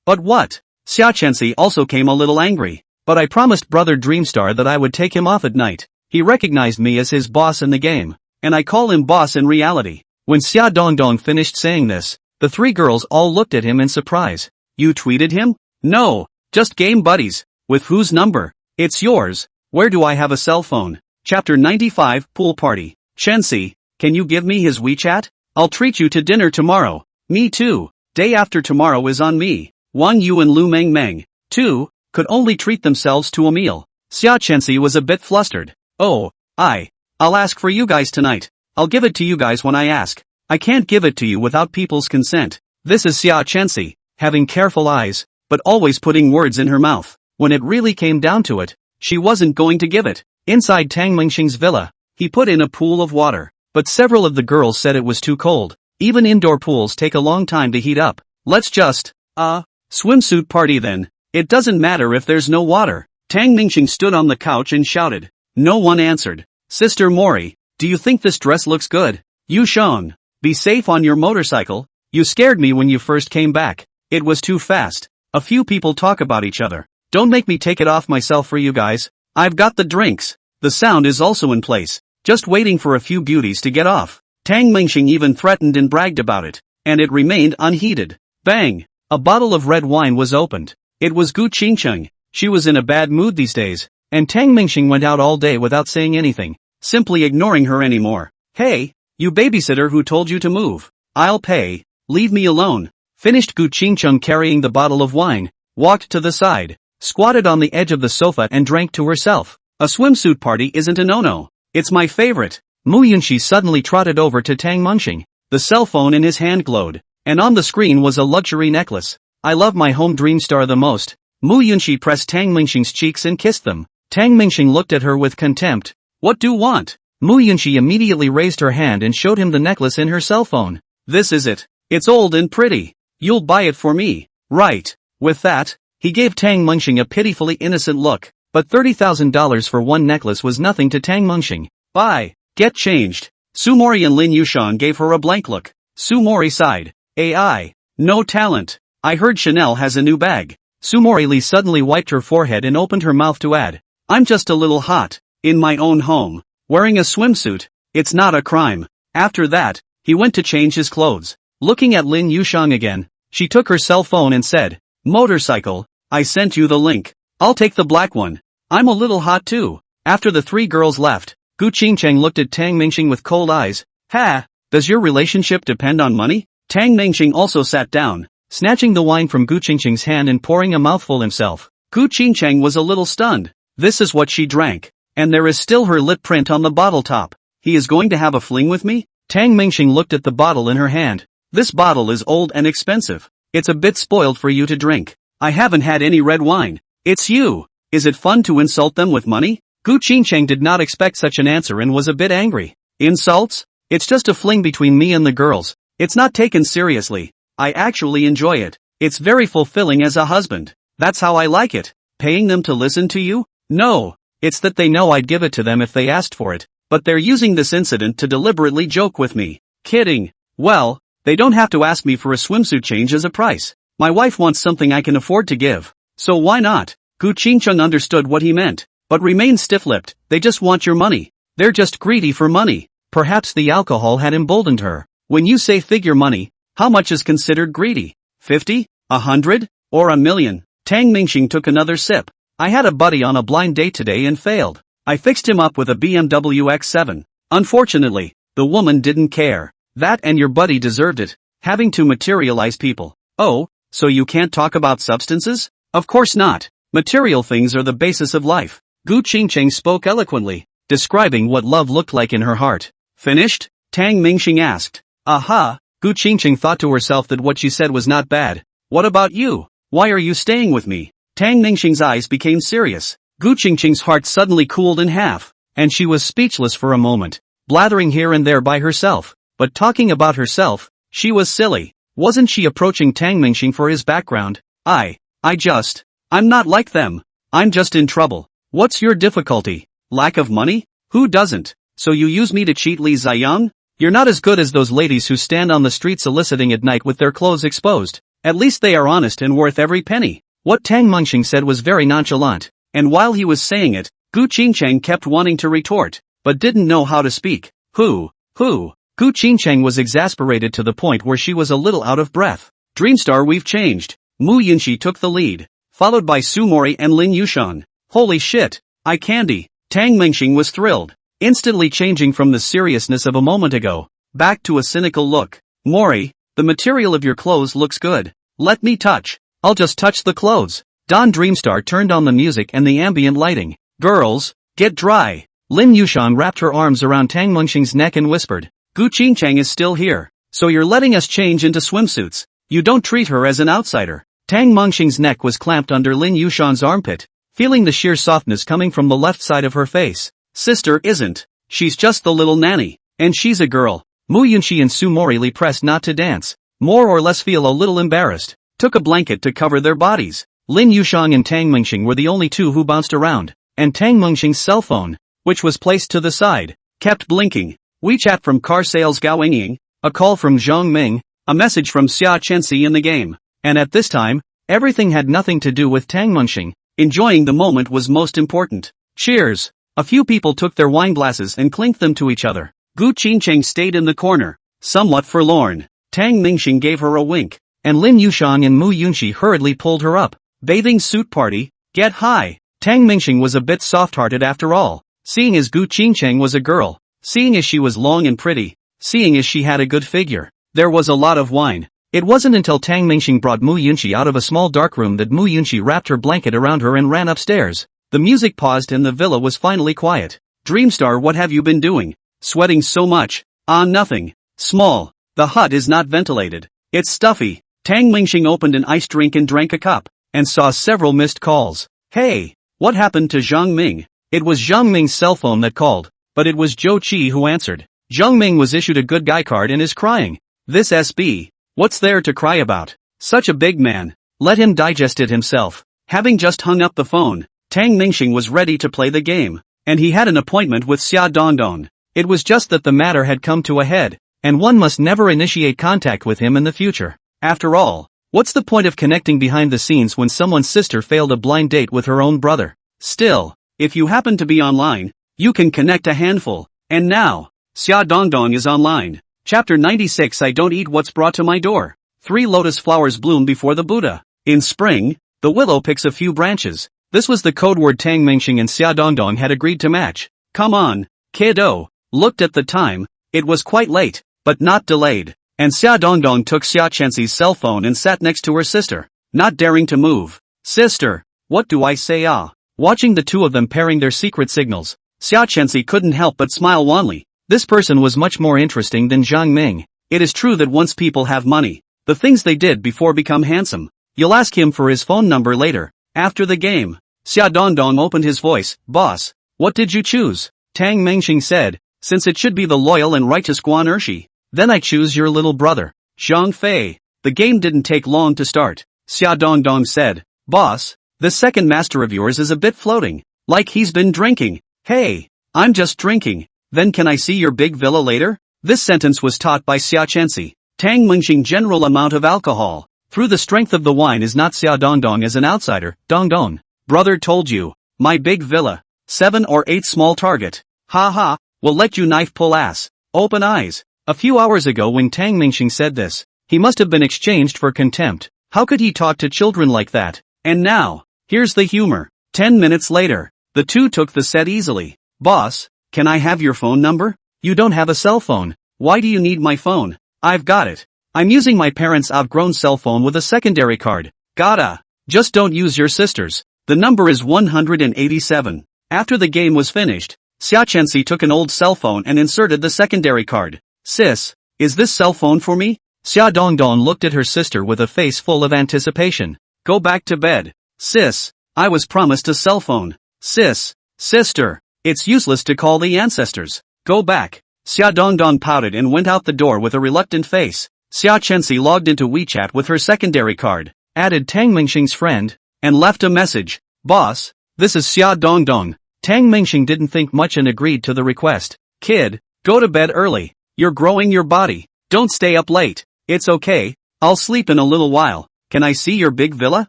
what? Xia Chenxi also came a little angry. But I promised Brother Dreamstar that I would take him off at night. He recognized me as his boss in the game. And I call him boss in reality. When Xia Dongdong finished saying this, the three girls all looked at him in surprise. You tweeted him? No, just game buddies. With whose number? It's yours. Where do I have a cell phone? Chapter 95, Pool Party. Chenxi, can you give me his WeChat? I'll treat you to dinner tomorrow. Me too. Day after tomorrow is on me. Wang Yu and Lu Mengmeng, too, could only treat themselves to a meal. Xia Chenxi was a bit flustered. Oh, I'll ask for you guys tonight. I'll give it to you guys when I ask. I can't give it to you without people's consent. This is Xia Chenxi, having careful eyes, but always putting words in her mouth. When it really came down to it, she wasn't going to give it. Inside Tang Mingxing's villa, he put in a pool of water, but several of the girls said it was too cold. Even indoor pools take a long time to heat up. Let's just, swimsuit party then. It doesn't matter if there's no water. Tang Mingxing stood on the couch and shouted. No one answered. Sister Mori, do you think this dress looks good? Yu Shang, be safe on your motorcycle. You scared me when you first came back. It was too fast. A few people talk about each other. Don't make me take it off myself for you guys. I've got the drinks. The sound is also in place, just waiting for a few beauties to get off. Tang Mingxing even threatened and bragged about it, and it remained unheeded. Bang! A bottle of red wine was opened. It was Gu Qingcheng. She was in a bad mood these days, and Tang Mingxing went out all day without saying anything, simply ignoring her anymore. Hey, you babysitter who told you to move. I'll pay. Leave me alone. Finished Gu Qingcheng carrying the bottle of wine, walked to the side, squatted on the edge of the sofa and drank to herself. A swimsuit party isn't a no-no. It's my favorite. Mu Yunxi suddenly trotted over to Tang Mingxing. The cell phone in his hand glowed, and on the screen was a luxury necklace. I love my home Dreamstar the most. Mu Yunxi pressed Tang Mingxing's cheeks and kissed them. Tang Mingxing looked at her with contempt. What do you want? Mu Yunxi immediately raised her hand and showed him the necklace in her cell phone. This is it. It's old and pretty. You'll buy it for me, right? With that, he gave Tang Mingxing a pitifully innocent look. But $30,000 for one necklace was nothing to Tang Mingxing. Buy. Get changed. Sumori and Lin Yushan gave her a blank look. Sumori sighed. AI. No talent. I heard Chanel has a new bag. Sumori Lee suddenly wiped her forehead and opened her mouth to add. I'm just a little hot. In my own home. Wearing a swimsuit. It's not a crime. After that, he went to change his clothes. Looking at Lin Yushang again, she took her cell phone and said, Motorcycle, I sent you the link. I'll take the black one. I'm a little hot too. After the three girls left, Gu Qingcheng looked at Tang Mingxing with cold eyes. Ha! Does your relationship depend on money? Tang Mingxing also sat down, snatching the wine from Gu Qingqing's hand and pouring a mouthful himself. Gu Qingqing was a little stunned. This is what she drank. And there is still her lip print on the bottle top. He is going to have a fling with me? Tang Mingxing looked at the bottle in her hand. This bottle is old and expensive. It's a bit spoiled for you to drink. I haven't had any red wine. It's you. Is it fun to insult them with money? Gu Qingqing did not expect such an answer and was a bit angry. Insults? It's just a fling between me and the girls. It's not taken seriously. I actually enjoy it. It's very fulfilling as a husband. That's how I like it. Paying them to listen to you? No. It's that they know I'd give it to them if they asked for it. But they're using this incident to deliberately joke with me. Kidding. Well, they don't have to ask me for a swimsuit change as a price. My wife wants something I can afford to give. So why not? Gu Qingqing understood what he meant, but remained stiff-lipped. They just want your money. They're just greedy for money. Perhaps the alcohol had emboldened her. When you say figure money, how much is considered greedy? 50? 100? Or a million? Tang Mingxing took another sip. I had a buddy on a blind date today and failed. I fixed him up with a BMW X7. Unfortunately, the woman didn't care. That and your buddy deserved it. Having to materialize people. Oh, so you can't talk about substances? Of course not. Material things are the basis of life. Gu Qingqing spoke eloquently, describing what love looked like in her heart. Finished? Tang Mingxing asked. Aha! Gu Qingqing thought to herself that what she said was not bad. What about you? Why are you staying with me? Tang Mingxing's eyes became serious. Gu Qingqing's heart suddenly cooled in half, and she was speechless for a moment, blathering here and there by herself. But talking about herself, she was silly. Wasn't she approaching Tang Mingxing for his background? I'm not like them. I'm just in trouble. What's your difficulty? Lack of money? Who doesn't? So you use me to cheat Li Ziyang? You're not as good as those ladies who stand on the street soliciting at night with their clothes exposed. At least they are honest and worth every penny. What Tang Mingxing said was very nonchalant, and while he was saying it, Gu Qingqing kept wanting to retort, but didn't know how to speak. Who? Gu Qingqing was exasperated to the point where she was a little out of breath. Dreamstar, we've changed. Mu Yunxi took the lead, followed by Su Mori and Lin Yushan. Holy shit! Eye candy! Tang Mingxing was thrilled, instantly changing from the seriousness of a moment ago, back to a cynical look. Mori, the material of your clothes looks good. Let me touch. I'll just touch the clothes. Don Dreamstar turned on the music and the ambient lighting. Girls, get dry. Lin Yushan wrapped her arms around Tang Mingxing's neck and whispered. Gu Qingqing is still here. So you're letting us change into swimsuits. You don't treat her as an outsider. Tang Mingxing's neck was clamped under Lin Yushan's armpit, feeling the sheer softness coming from the left side of her face. Sister isn't. She's just the little nanny. And she's a girl. Mu Yunxi and Su Mori pressed not to dance, more or less feel a little embarrassed, took a blanket to cover their bodies. Lin Yushan and Tang Mingxing were the only two who bounced around, and Tang Mingxing's cell phone, which was placed to the side, kept blinking. WeChat from car sales Gao Yingying, a call from Zhang Ming, a message from Xia Chenxi in the game. And at this time, everything had nothing to do with Tang Mingxing. Enjoying the moment was most important. Cheers! A few people took their wine glasses and clinked them to each other. Gu Qingqing stayed in the corner, somewhat forlorn. Tang Mingxing gave her a wink, and Lin Yushan and Mu Yunxi hurriedly pulled her up. Bathing suit party, get high. Tang Mingxing was a bit soft-hearted after all, seeing as Gu Qingqing was a girl, seeing as she was long and pretty, seeing as she had a good figure. There was a lot of wine. It wasn't until Tang Mingxing brought Mu Yunxi out of a small dark room that Mu Yunxi wrapped her blanket around her and ran upstairs. The music paused and the villa was finally quiet. Dreamstar, what have you been doing? Sweating so much? Nothing. Small. The hut is not ventilated. It's stuffy. Tang Mingxing opened an iced drink and drank a cup, and saw several missed calls. Hey, what happened to Zhang Ming? It was Zhang Ming's cell phone that called, but it was Zhou Qi who answered. Zhang Ming was issued a good guy card and is crying. This SB. What's there to cry about? Such a big man. Let him digest it himself. Having just hung up the phone, Tang Mingxing was ready to play the game, and he had an appointment with Xia Dongdong. It was just that the matter had come to a head, and one must never initiate contact with him in the future. After all, what's the point of connecting behind the scenes when someone's sister failed a blind date with her own brother? Still, if you happen to be online, you can connect a handful. And now, Xia Dongdong is online. Chapter 96. I don't eat what's brought to my door. 3 lotus flowers bloom before the Buddha. In spring, the willow picks a few branches. This was the code word Tang Mingxing and Xia Dongdong had agreed to match. Come on, kiddo. Looked at the time, it was quite late, but not delayed. And Xia Dongdong took Xia Chenxi's cell phone and sat next to her sister, not daring to move. Sister, what do I say ah? Watching the two of them pairing their secret signals, Xia Chenxi couldn't help but smile wanly. This person was much more interesting than Zhang Ming. It is true that once people have money, the things they did before become handsome. You'll ask him for his phone number later, after the game. Xia Dongdong opened his voice. Boss, what did you choose? Tang Mengxing said, since it should be the loyal and righteous Guan Ershi. Then I choose your little brother, Zhang Fei. The game didn't take long to start. Xia Dongdong said, Boss, this second master of yours is a bit floating, like he's been drinking. Hey, I'm just drinking. Then can I see your big villa later? This sentence was taught by Xia Chenxi. Tang Mengxing general amount of alcohol. Through the strength of the wine is not Xia Dongdong as an outsider. Dongdong. Brother told you. My big villa. 7 or 8 small target. Ha ha, will let you knife pull ass. Open eyes. A few hours ago when Tang Mengxing said this, he must have been exchanged for contempt. How could he talk to children like that? And now, here's the humor. 10 minutes later, the two took the set easily. Boss, can I have your phone number? You don't have a cell phone. Why do you need my phone? I've got it. I'm using my parents' outgrown cell phone with a secondary card. Gotta. Just don't use your sister's. The number is 187. After the game was finished, Xia Chenxi took an old cell phone and inserted the secondary card. Sis, is this cell phone for me? Xia Dongdong looked at her sister with a face full of anticipation. Go back to bed. Sis, I was promised a cell phone. Sis, sister, it's useless to call the ancestors. Go back. Xia Dongdong pouted and went out the door with a reluctant face. Xia Chenxi logged into WeChat with her secondary card, added Tang Mengxing's friend, and left a message. Boss, this is Xia Dongdong. Tang Mengxing didn't think much and agreed to the request. Kid, go to bed early. You're growing your body. Don't stay up late. It's okay. I'll sleep in a little while. Can I see your big villa?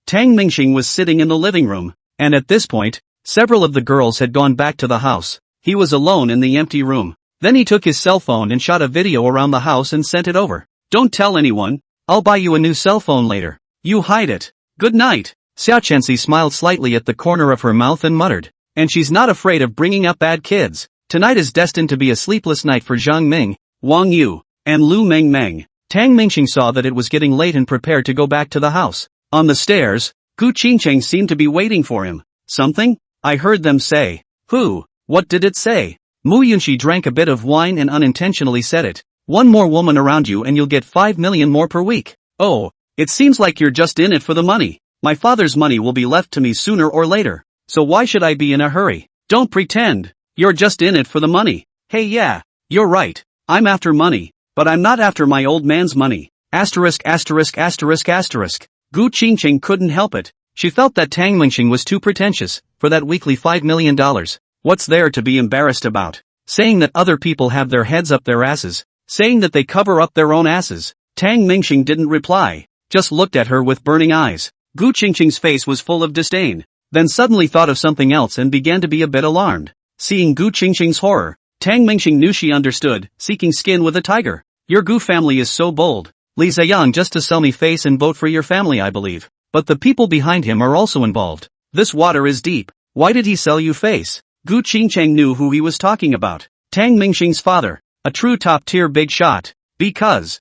Tang Mengxing was sitting in the living room, and at this point, several of the girls had gone back to the house. He was alone in the empty room. Then he took his cell phone and shot a video around the house and sent it over. Don't tell anyone. I'll buy you a new cell phone later. You hide it. Good night. Xia Chenxi smiled slightly at the corner of her mouth and muttered. And she's not afraid of bringing up bad kids. Tonight is destined to be a sleepless night for Zhang Ming, Wang Yu, and Lu Mengmeng. Tang Mengxing saw that it was getting late and prepared to go back to the house. On the stairs, Gu Qingcheng seemed to be waiting for him. Something? I heard them say. Who? What did it say? Mu Yunxi drank a bit of wine and unintentionally said it. One more woman around you and you'll get 5 million more per week. Oh, it seems like you're just in it for the money. My father's money will be left to me sooner or later. So why should I be in a hurry? Don't pretend. You're just in it for the money. Hey yeah, you're right. I'm after money, but I'm not after my old man's money. Asterisk asterisk asterisk asterisk. Gu Qingcheng couldn't help it. She felt that Tang Mengxing was too pretentious for that weekly $5 million. What's there to be embarrassed about? Saying that other people have their heads up their asses. Saying that they cover up their own asses. Tang Mengxing didn't reply, just looked at her with burning eyes. Gu Qingcheng's face was full of disdain, then suddenly thought of something else and began to be a bit alarmed. Seeing Gu Qingcheng's horror, Tang Mengxing knew she understood, seeking skin with a tiger. Your Gu family is so bold. Li Ziyang just to sell me face and vote for your family I believe. But the people behind him are also involved. This water is deep. Why did he sell you face? Gu Qingcheng knew who he was talking about. Tang Mengxing's father. A true top-tier big shot. Because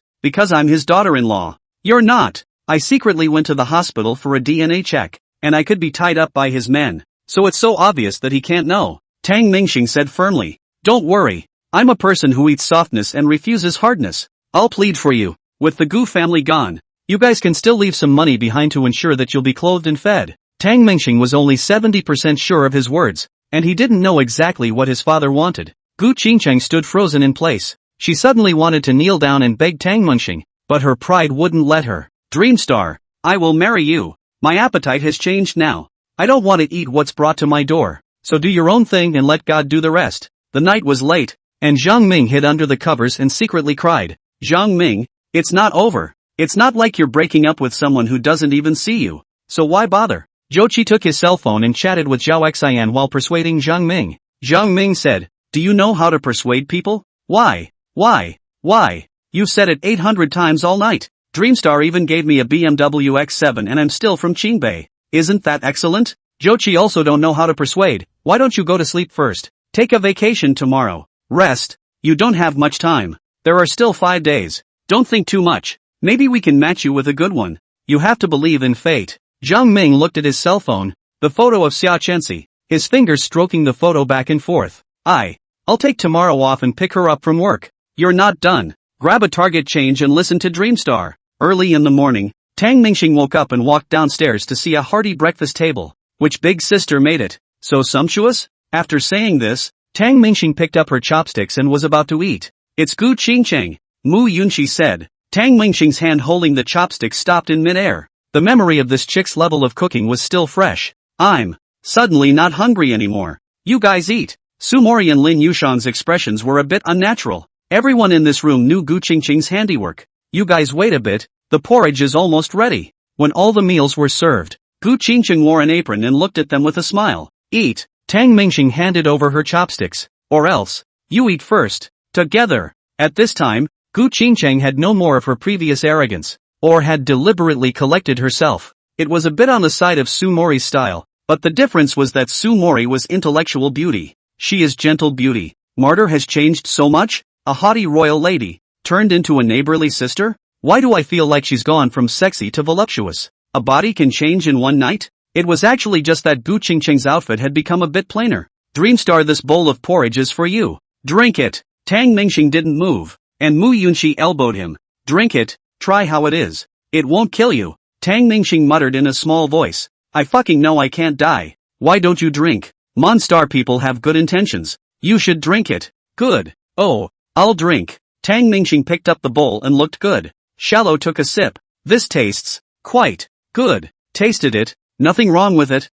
I'm his daughter-in-law. You're not. I secretly went to the hospital for a DNA check, and I could be tied up by his men. So it's so obvious that he can't know. Tang Mengxing said firmly. Don't worry. I'm a person who eats softness and refuses hardness. I'll plead for you. With the Gu family gone, you guys can still leave some money behind to ensure that you'll be clothed and fed. Tang Mengxing was only 70% sure of his words, and he didn't know exactly what his father wanted. Gu Qingcheng stood frozen in place. She suddenly wanted to kneel down and beg Tang Mengxing, but her pride wouldn't let her. Dreamstar, I will marry you. My appetite has changed now. I don't want to eat what's brought to my door. So do your own thing and let God do the rest. The night was late, and Zhang Ming hid under the covers and secretly cried. Zhang Ming, it's not over. It's not like you're breaking up with someone who doesn't even see you. So why bother? Zhou Qi took his cell phone and chatted with Zhao Xian while persuading Zhang Ming. Zhang Ming said, do you know how to persuade people? Why? You've said it 800 times all night. Dreamstar even gave me a BMW X7 and I'm still from Qingbei. Isn't that excellent? Zhou Qi also don't know how to persuade. Why don't you go to sleep first? Take a vacation tomorrow. Rest. You don't have much time. There are still 5 days. Don't think too much. Maybe we can match you with a good one. You have to believe in fate. Zhang Ming looked at his cell phone, the photo of Xia Chenxi, his fingers stroking the photo back and forth. I'll take tomorrow off and pick her up from work. You're not done. Grab a Target change and listen to Dreamstar. Early in the morning, Tang Mingxing woke up and walked downstairs to see a hearty breakfast table. Which big sister made it? So sumptuous? After saying this, Tang Mingxing picked up her chopsticks and was about to eat. It's Gu Qingcheng, Mu Yunxi said. Tang Mingxing's hand holding the chopsticks stopped in midair. The memory of this chick's level of cooking was still fresh. I'm suddenly not hungry anymore. You guys eat. Sumori and Lin Yushan's expressions were a bit unnatural. Everyone in this room knew Gu Qingcheng's handiwork. You guys wait a bit, the porridge is almost ready. When all the meals were served, Gu Qingcheng wore an apron and looked at them with a smile. Eat. Tang Mingxing handed over her chopsticks. Or else, you eat first. Together. At this time, Gu Qingcheng had no more of her previous arrogance, or had deliberately collected herself. It was a bit on the side of Su Mori's style, but the difference was that Su Mori was intellectual beauty. She is gentle beauty. Martyr has changed so much? A haughty royal lady, turned into a neighborly sister? Why do I feel like she's gone from sexy to voluptuous? A body can change in one night? It was actually just that Gu Qingcheng's outfit had become a bit plainer. Dreamstar, this bowl of porridge is for you. Drink it. Tang Mingxing didn't move, and Mu Yunxi elbowed him. Drink it, try how it is. It won't kill you. Tang Mingxing muttered in a small voice. I fucking know I can't die. Why don't you drink? Monstar people have good intentions. You should drink it. Good. Oh, I'll drink. Tang Mingxing picked up the bowl and looked good. Shallow took a sip. This tastes quite good. Tasted it. Nothing wrong with it.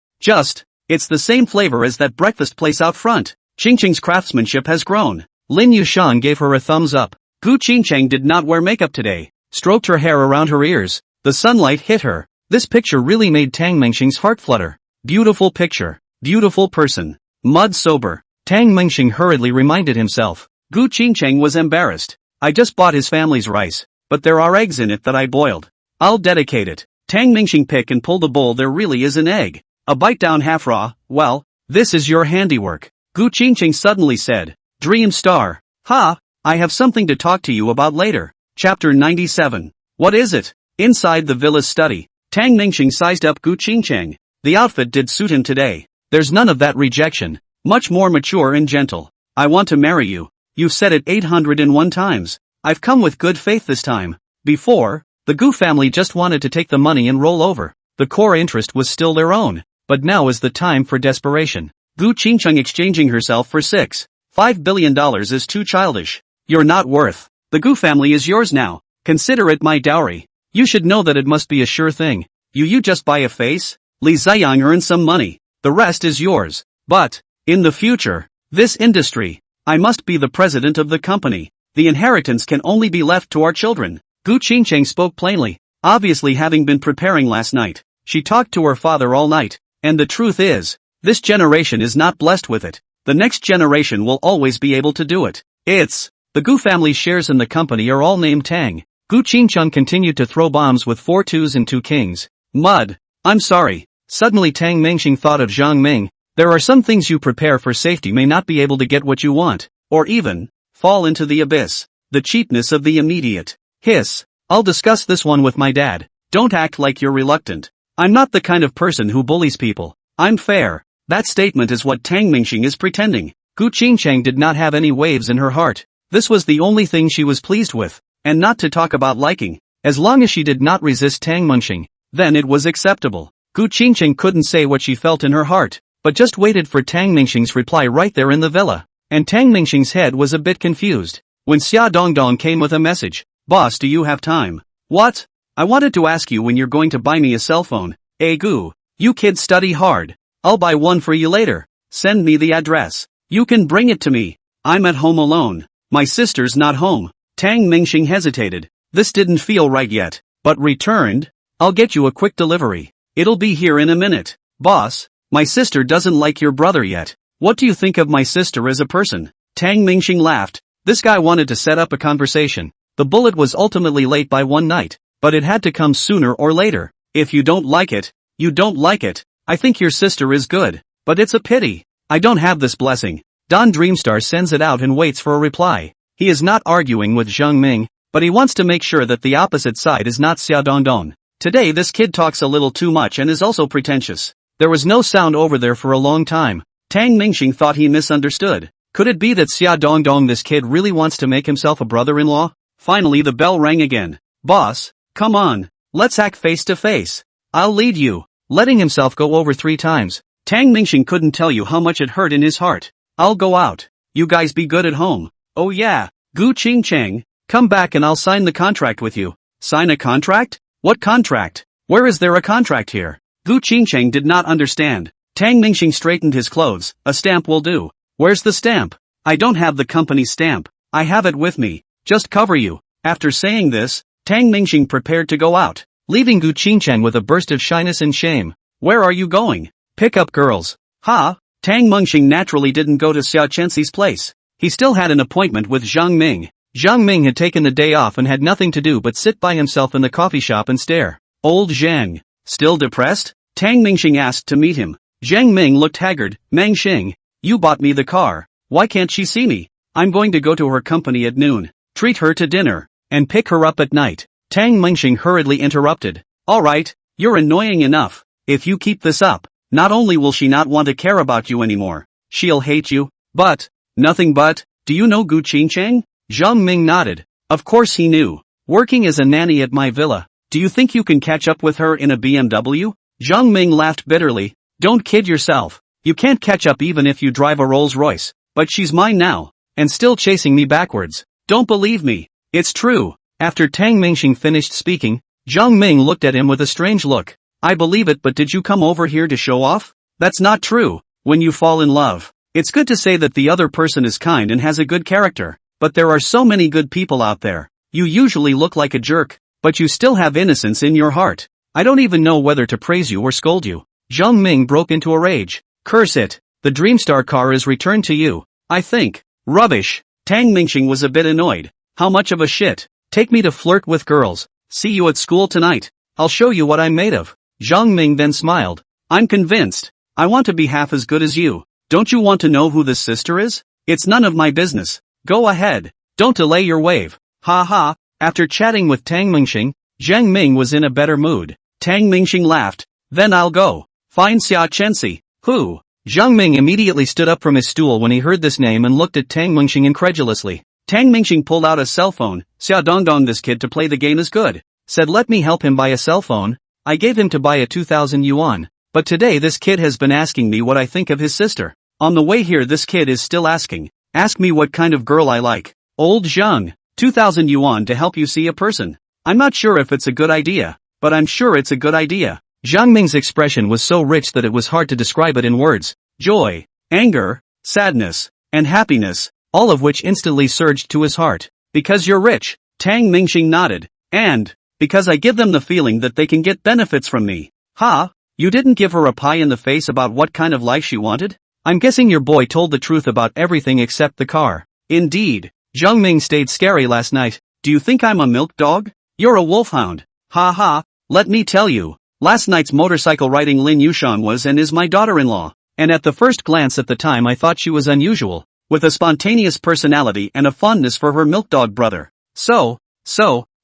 It's the same flavor as that breakfast place out front. Qingcheng's craftsmanship has grown. Lin Yushan gave her a thumbs up. Gu Qingcheng did not wear makeup today. Stroked her hair around her ears. The sunlight hit her. This picture really made Tang Mingxing's heart flutter. Beautiful picture. Beautiful person. Mud sober. Tang Mingxing hurriedly reminded himself. Gu Qingcheng was embarrassed. I just bought his family's rice, but there are eggs in it that I boiled. I'll dedicate it. Tang Mingxing picked and pulled a bowl. There really is an egg. A bite down half raw. Well, this is your handiwork. Gu Qingcheng suddenly said. Dreamstar. Ha, I have something to talk to you about later. Chapter 97. What is it? Inside the villa's study, Tang Mingxing sized up Gu Qingcheng. The outfit did suit him today. There's none of that rejection. Much more mature and gentle. I want to marry you. You've said it 801 times. I've come with good faith this time. Before, the Gu family just wanted to take the money and roll over. The core interest was still their own. But now is the time for desperation. Gu Qingcheng exchanging herself for $5 billion is too childish. You're not worth. The Gu family is yours now. Consider it my dowry. You should know that it must be a sure thing. You just buy a face? Li Ziyang earns some money. The rest is yours. But, in the future, this industry, I must be the president of the company. The inheritance can only be left to our children. Gu Qingcheng spoke plainly, obviously having been preparing last night. She talked to her father all night, and the truth is, this generation is not blessed with it. The next generation will always be able to do it. The Gu family's shares in the company are all named Tang. Gu Qingcheng continued to throw bombs with 4 twos and 2 kings. Mud. I'm sorry. Suddenly Tang Mingxing thought of Zhang Ming. There are some things you prepare for safety may not be able to get what you want, or even, fall into the abyss. The cheapness of the immediate. Hiss. I'll discuss this one with my dad. Don't act like you're reluctant. I'm not the kind of person who bullies people. I'm fair. That statement is what Tang Mingxing is pretending. Gu Qingcheng did not have any waves in her heart. This was the only thing she was pleased with, and not to talk about liking. As long as she did not resist Tang Mingxing, then it was acceptable. Gu Qingcheng couldn't say what she felt in her heart, but just waited for Tang Mingxing's reply right there in the villa. And Tang Mingxing's head was a bit confused. When Xia Dongdong came with a message. Boss, do you have time? What? I wanted to ask you when you're going to buy me a cell phone. Hey Gu, you kids study hard. I'll buy one for you later. Send me the address. You can bring it to me. I'm at home alone. My sister's not home. Tang Mingxing hesitated. This didn't feel right yet, but returned. I'll get you a quick delivery. It'll be here in a minute. Boss, my sister doesn't like your brother yet. What do you think of my sister as a person? Tang Mingxing laughed. This guy wanted to set up a conversation. The bullet was ultimately late by one night, but it had to come sooner or later. If you don't like it, you don't like it. I think your sister is good, but it's a pity. I don't have this blessing. Don Dreamstar sends it out and waits for a reply. He is not arguing with Zhang Ming, but he wants to make sure that the opposite side is not Xia Dongdong. Today this kid talks a little too much and is also pretentious. There was no sound over there for a long time. Tang Mingxing thought he misunderstood. Could it be that Xia Dongdong, this kid, really wants to make himself a brother-in-law? Finally the bell rang again. Boss, come on, let's act face to face. I'll lead you. Letting himself go over 3 times. Tang Mingxing couldn't tell you how much it hurt in his heart. I'll go out. You guys be good at home. Oh yeah, Gu Qingcheng, come back and I'll sign the contract with you. Sign a contract? What contract? Where is there a contract here? Gu Qingcheng did not understand. Tang Mingxing straightened his clothes. A stamp will do. Where's the stamp? I don't have the company stamp. I have it with me. Just cover you. After saying this, Tang Mingxing prepared to go out, leaving Gu Qingcheng with a burst of shyness and shame. Where are you going? Pick up girls. Ha! Tang Mingxing naturally didn't go to Xia Chenxi's place. He still had an appointment with Zhang Ming. Zhang Ming had taken the day off and had nothing to do but sit by himself in the coffee shop and stare. Old Zhang. Still depressed? Tang Mingxing asked to meet him. Zhang Ming looked haggard. Mangxing, you bought me the car. Why can't she see me? I'm going to go to her company at noon, treat her to dinner, and pick her up at night. Tang Mingxing hurriedly interrupted. Alright, you're annoying enough. If you keep this up, not only will she not want to care about you anymore, she'll hate you. But, nothing but, do you know Gu Qingcheng? Zhang Ming nodded. Of course he knew. Working as a nanny at my villa. Do you think you can catch up with her in a BMW? Zhang Ming laughed bitterly. Don't kid yourself. You can't catch up even if you drive a Rolls Royce. But she's mine now, and still chasing me backwards. Don't believe me. It's true. After Tang Mingxing finished speaking, Zhang Ming looked at him with a strange look. I believe it, but did you come over here to show off? That's not true. When you fall in love, it's good to say that the other person is kind and has a good character. But there are so many good people out there. You usually look like a jerk, but you still have innocence in your heart. I don't even know whether to praise you or scold you. Zhang Ming broke into a rage. Curse it. The Dreamstar car is returned to you. I think. Rubbish. Tang Mingxing was a bit annoyed. How much of a shit? Take me to flirt with girls. See you at school tonight. I'll show you what I'm made of. Zhang Ming then smiled. I'm convinced. I want to be half as good as you. Don't you want to know who this sister is? It's none of my business. Go ahead. Don't delay your wave. Ha ha. After chatting with Tang Mingxing, Zhang Ming was in a better mood. Tang Mingxing laughed. Then I'll go. Find Xia Chenxi. Who? Zhang Ming immediately stood up from his stool when he heard this name and looked at Tang Mingxing incredulously. Tang Mingxing pulled out a cell phone. Xia Dongdong, this kid to play the game is good. Said let me help him buy a cell phone. I gave him to buy a 2,000 yuan. But today this kid has been asking me what I think of his sister. On the way here this kid is still asking. Ask me what kind of girl I like. Old Zhang. 2,000 yuan to help you see a person. I'm not sure if it's a good idea, but I'm sure it's a good idea. Zhang Ming's expression was so rich that it was hard to describe it in words. Joy, anger, sadness, and happiness, all of which instantly surged to his heart. Because you're rich, Tang Mingxing nodded. And, because I give them the feeling that they can get benefits from me. Ha, you didn't give her a pie in the face about what kind of life she wanted? I'm guessing your boy told the truth about everything except the car. Indeed, Zhang Ming stayed scary last night. Do you think I'm a milk dog? You're a wolfhound. Ha ha, let me tell you. Last night's motorcycle riding Lin Yushan was and is my daughter-in-law. And at the first glance at the time I thought she was unusual, with a spontaneous personality and a fondness for her milk dog brother. So,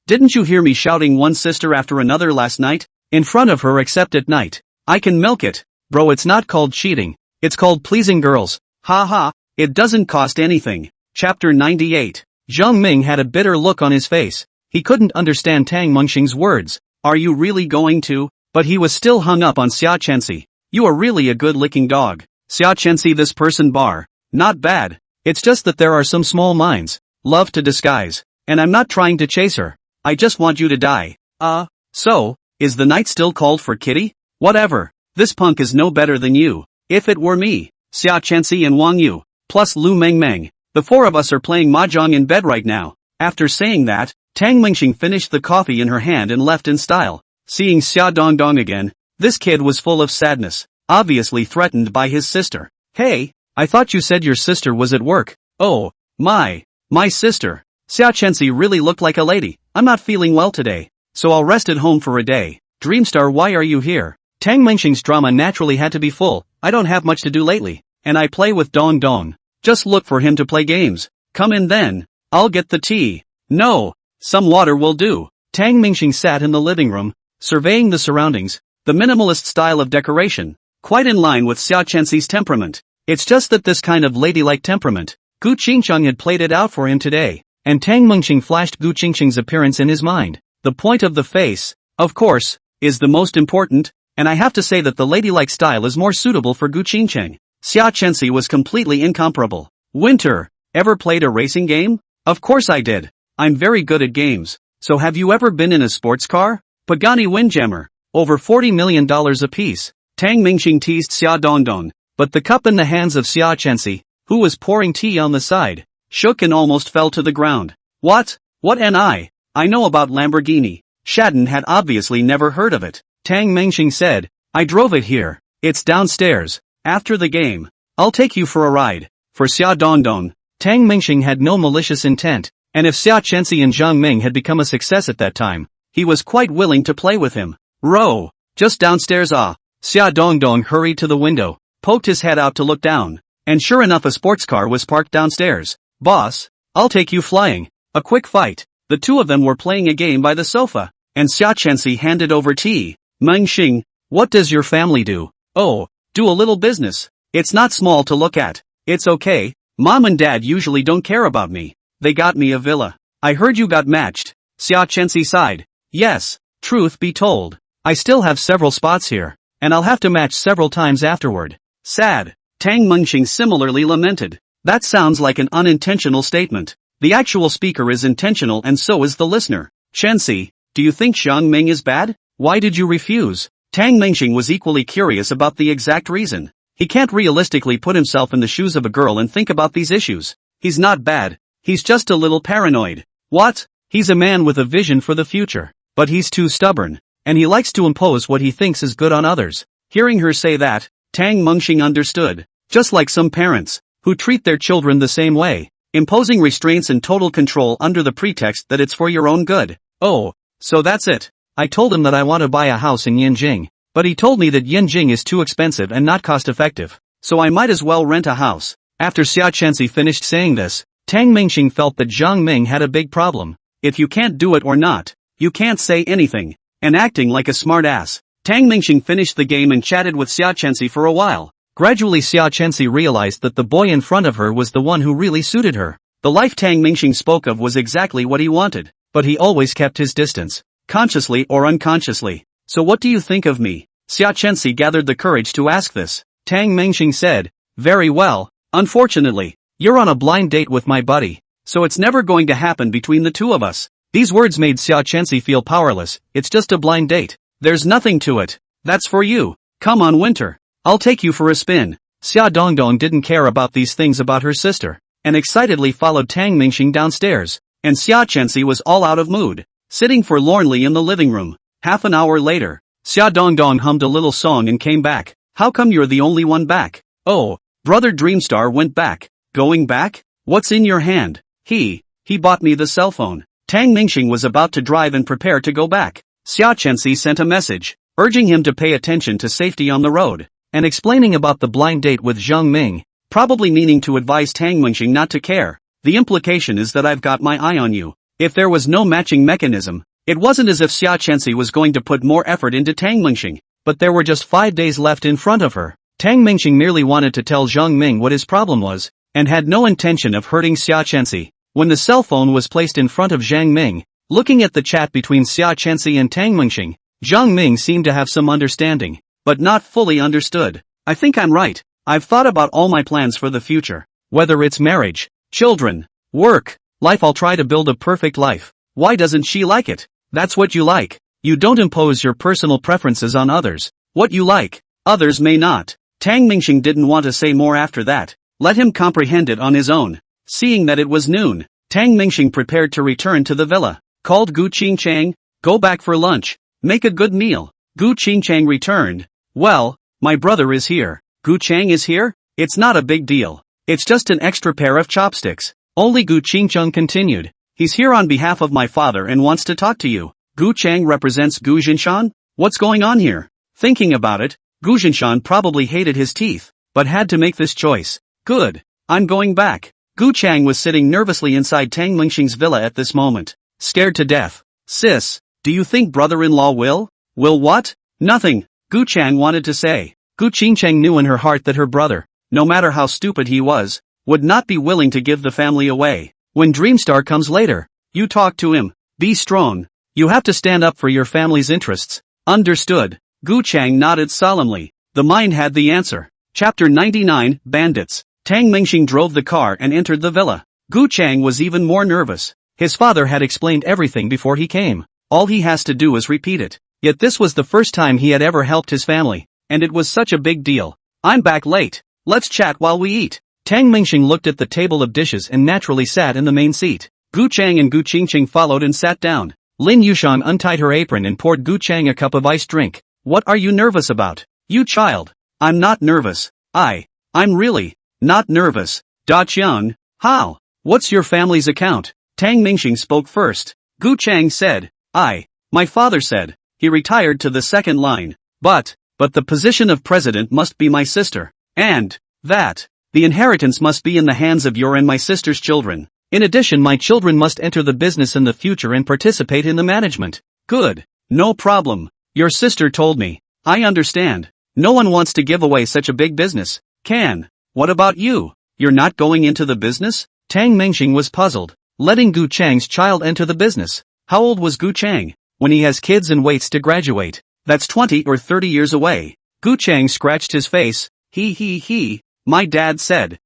didn't you hear me shouting one sister after another last night? In front of her except at night. I can milk it. Bro, it's not called cheating. It's called pleasing girls. Ha ha, it doesn't cost anything. Chapter 98. Zhang Ming had a bitter look on his face. He couldn't understand Tang Mingxing's words. Are you really going to? But he was still hung up on Xia Chenxi. You are really a good-looking dog. Xia Chenxi, this person bar. Not bad. It's just that there are some small minds. Love to disguise. And I'm not trying to chase her. I just want you to die. So, is the night still called for Kitty? Whatever. This punk is no better than you. If it were me, Xia Chenxi and Wang Yu, plus Lu Mengmeng, the 4 of us are playing mahjong in bed right now. After saying that, Tang Mingxing finished the coffee in her hand and left in style. Seeing Xia Dongdong again, this kid was full of sadness, obviously threatened by his sister. Hey, I thought you said your sister was at work. Oh, my sister. Xia Chenxi really looked like a lady. I'm not feeling well today, so I'll rest at home for a day. Dreamstar, why are you here? Tang Mingxing's drama naturally had to be full. I don't have much to do lately, and I play with Dong Dong. Just look for him to play games. Come in then. I'll get the tea. No, Some water will do. Tang Mingxing sat in the living room, surveying the surroundings, the minimalist style of decoration, quite in line with Xia Chenxi's temperament. It's just that this kind of ladylike temperament, Gu Qingcheng had played it out for him today, and Tang Mingxing flashed Gu Qingcheng's appearance in his mind. The point of the face, of course, is the most important, and I have to say that the ladylike style is more suitable for Gu Qingcheng. Xia Chenxi was completely incomparable. Winter, ever played a racing game? Of course I did. I'm very good at games. So have you ever been in a sports car? Pagani Windjammer, over $40 million apiece. Tang Mingxing teased Xia Dongdong, but the cup in the hands of Xia Chenxi, who was pouring tea on the side, shook and almost fell to the ground. What? What an I know about Lamborghini. Shadden had obviously never heard of it. Tang Mingxing said, I drove it here. It's downstairs. After the game, I'll take you for a ride. For Xia Dongdong, Tang Mingxing had no malicious intent, and if Xia Chenxi and Zhang Ming had become a success at that time, he was quite willing to play with him. Row, just downstairs. Xia Dongdong hurried to the window, poked his head out to look down, and sure enough a sports car was parked downstairs. Boss, I'll take you flying. A quick fight. The two of them were playing a game by the sofa, and Xia Chenxi handed over tea. Mingxing, what does your family do? Oh, do a little business. It's not small to look at. It's okay. Mom and Dad usually don't care about me. They got me a villa. I heard you got matched. Xia Chenxi sighed. Yes, truth be told, I still have several spots here, and I'll have to match several times afterward. Sad. Tang Mingxing similarly lamented. That sounds like an unintentional statement. The actual speaker is intentional and so is the listener. Chenxi, do you think Zhang Ming is bad? Why did you refuse? Tang Mingxing was equally curious about the exact reason. He can't realistically put himself in the shoes of a girl and think about these issues. He's not bad. He's just a little paranoid. What? He's a man with a vision for the future. But he's too stubborn, and he likes to impose what he thinks is good on others. Hearing her say that, Tang Mingxing understood. Just like some parents, who treat their children the same way, imposing restraints and total control under the pretext that it's for your own good. Oh, so that's it. I told him that I want to buy a house in Yinjing, but he told me that Yinjing is too expensive and not cost effective, so I might as well rent a house. After Xia Chenxi finished saying this, Tang Mingxing felt that Zhang Ming had a big problem. If you can't do it or not, you can't say anything. And acting like a smart ass, Tang Mingxing finished the game and chatted with Xia Chenxi for a while. Gradually Xia Chenxi realized that the boy in front of her was the one who really suited her. The life Tang Mingxing spoke of was exactly what he wanted, but he always kept his distance, consciously or unconsciously. So what do you think of me? Xia Chenxi gathered the courage to ask this. Tang Mingxing said, very well, unfortunately, you're on a blind date with my buddy, so it's never going to happen between the two of us. These words made Xia Chenxi feel powerless. It's just a blind date. There's nothing to it. That's for you. Come on, Winter. I'll take you for a spin. Xia Dongdong didn't care about these things about her sister, and excitedly followed Tang Mingxing downstairs, and Xia Chenxi was all out of mood, sitting forlornly in the living room. Half an hour later, Xia Dongdong hummed a little song and came back. How come you're the only one back? Oh, Brother Dreamstar went back. Going back? What's in your hand? He bought me the cell phone. Tang Mingxing was about to drive and prepare to go back. Xia Chenxi sent a message, urging him to pay attention to safety on the road, and explaining about the blind date with Zhang Ming, probably meaning to advise Tang Mingxing not to care. The implication is that I've got my eye on you. If there was no matching mechanism, it wasn't as if Xia Chenxi was going to put more effort into Tang Mingxing, but there were just 5 days left in front of her. Tang Mingxing merely wanted to tell Zhang Ming what his problem was, and had no intention of hurting Xia Chenxi. When the cell phone was placed in front of Zhang Ming, looking at the chat between Xia Chenxi and Tang Mingxing, Zhang Ming seemed to have some understanding, but not fully understood. I think I'm right. I've thought about all my plans for the future. Whether it's marriage, children, work, life, I'll try to build a perfect life. Why doesn't she like it? That's what you like. You don't impose your personal preferences on others. What you like, others may not. Tang Mingxing didn't want to say more after that. Let him comprehend it on his own. Seeing that it was noon, Tang Mingxing prepared to return to the villa. Called Gu Qingchang, go back for lunch. Make a good meal. Gu Qingchang returned. Well, my brother is here. Gu Chang is here? It's not a big deal. It's just an extra pair of chopsticks. Only Gu Qingchang continued. He's here on behalf of my father and wants to talk to you. Gu Chang represents Gu Jinshan? What's going on here? Thinking about it, Gu Jinshan probably hated his teeth, but had to make this choice. Good. I'm going back. Gu Chang was sitting nervously inside Tang Mingxing's villa at this moment. scared to death. Sis, do you think brother-in-law will? Will what? Nothing, Gu Chang wanted to say. Gu Qingcheng knew in her heart that her brother, no matter how stupid he was, would not be willing to give the family away. When Dreamstar comes later, you talk to him. Be strong. You have to stand up for your family's interests. Understood. Gu Chang nodded solemnly. The mind had the answer. Chapter 99, Bandits. Tang Mingxing drove the car and entered the villa. Gu Chang was even more nervous. His father had explained everything before he came. All he has to do is repeat it. Yet this was the first time he had ever helped his family, and it was such a big deal. I'm back late. Let's chat while we eat. Tang Mingxing looked at the table of dishes and naturally sat in the main seat. Gu Chang and Gu Qingcheng followed and sat down. Lin Yushang untied her apron and poured Gu Chang a cup of iced drink. What are you nervous about? You child. I'm not nervous. I'm really not nervous. Da Qiang, how? What's your family's account? Tang Mingxing spoke first. Gu Chang said, my father said. He retired to the second line. But the position of president must be my sister. And that the inheritance must be in the hands of your and my sister's children. In addition, my children must enter the business in the future and participate in the management. Good. No problem. Your sister told me. I understand. No one wants to give away such a big business. What about you? You're not going into the business? Tang Mingxing was puzzled. Letting Gu Chang's child enter the business. How old was Gu Chang when he has kids and waits to graduate? That's 20 or 30 years away. Gu Chang scratched his face. My dad said,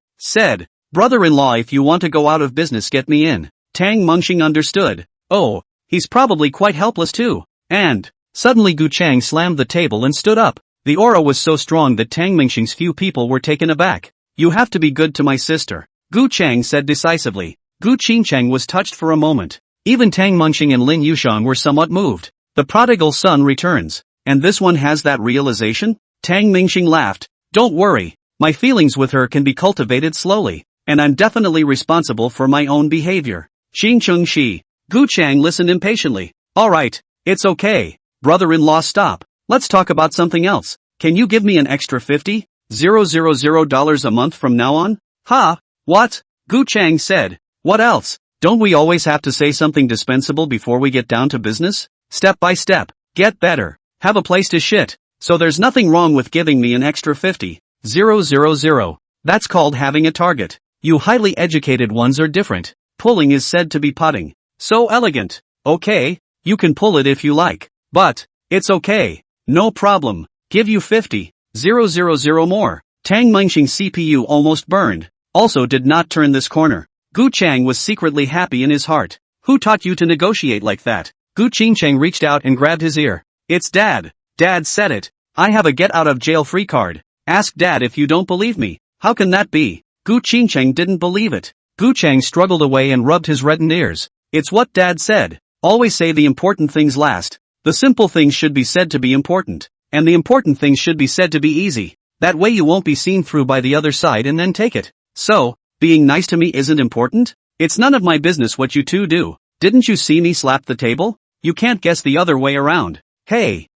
brother-in-law, if you want to go out of business, get me in. Tang Mingxing understood. Oh, he's probably quite helpless too. And suddenly Gu Chang slammed the table and stood up. The aura was so strong that Tang Mingxing's few people were taken aback. You have to be good to my sister, Gu Chang said decisively. Gu Qingcheng was touched for a moment. Even Tang Mingxing and Lin Yushang were somewhat moved. The prodigal son returns. And this one has that realization? Tang Mingxing laughed. Don't worry. My feelings with her can be cultivated slowly. And I'm definitely responsible for my own behavior. Xingcheng Shi. Gu Chang listened impatiently. Alright, it's okay. Brother-in-law, stop. Let's talk about something else. Can you give me an extra $50,000 a month from now on? Ha? What? Gu Chang said. What else? Don't we always have to say something dispensable before we get down to business? Step by step. Get better. Have a place to shit. So there's nothing wrong with giving me an extra $50,000. That's called having a target. You highly educated ones are different. Pulling is said to be putting. So elegant. Okay, you can pull it if you like. But it's okay. No problem. Give you $50,000 more. Tang Mingxing's CPU almost burned. Also did not turn this corner. Gu Chang was secretly happy in his heart. Who taught you to negotiate like that? Gu Qingcheng reached out and grabbed his ear. It's Dad. Dad said it. I have a get-out-of-jail-free card. Ask Dad if you don't believe me. How can that be? Gu Qingcheng didn't believe it. Gu Chang struggled away and rubbed his reddened ears. It's what Dad said. Always say the important things last. The simple things should be said to be important. And the important things should be said to be easy. That way you won't be seen through by the other side and then take it. So, being nice to me isn't important? It's none of my business what you two do. Didn't you see me slap the table? You can't guess the other way around. Hey,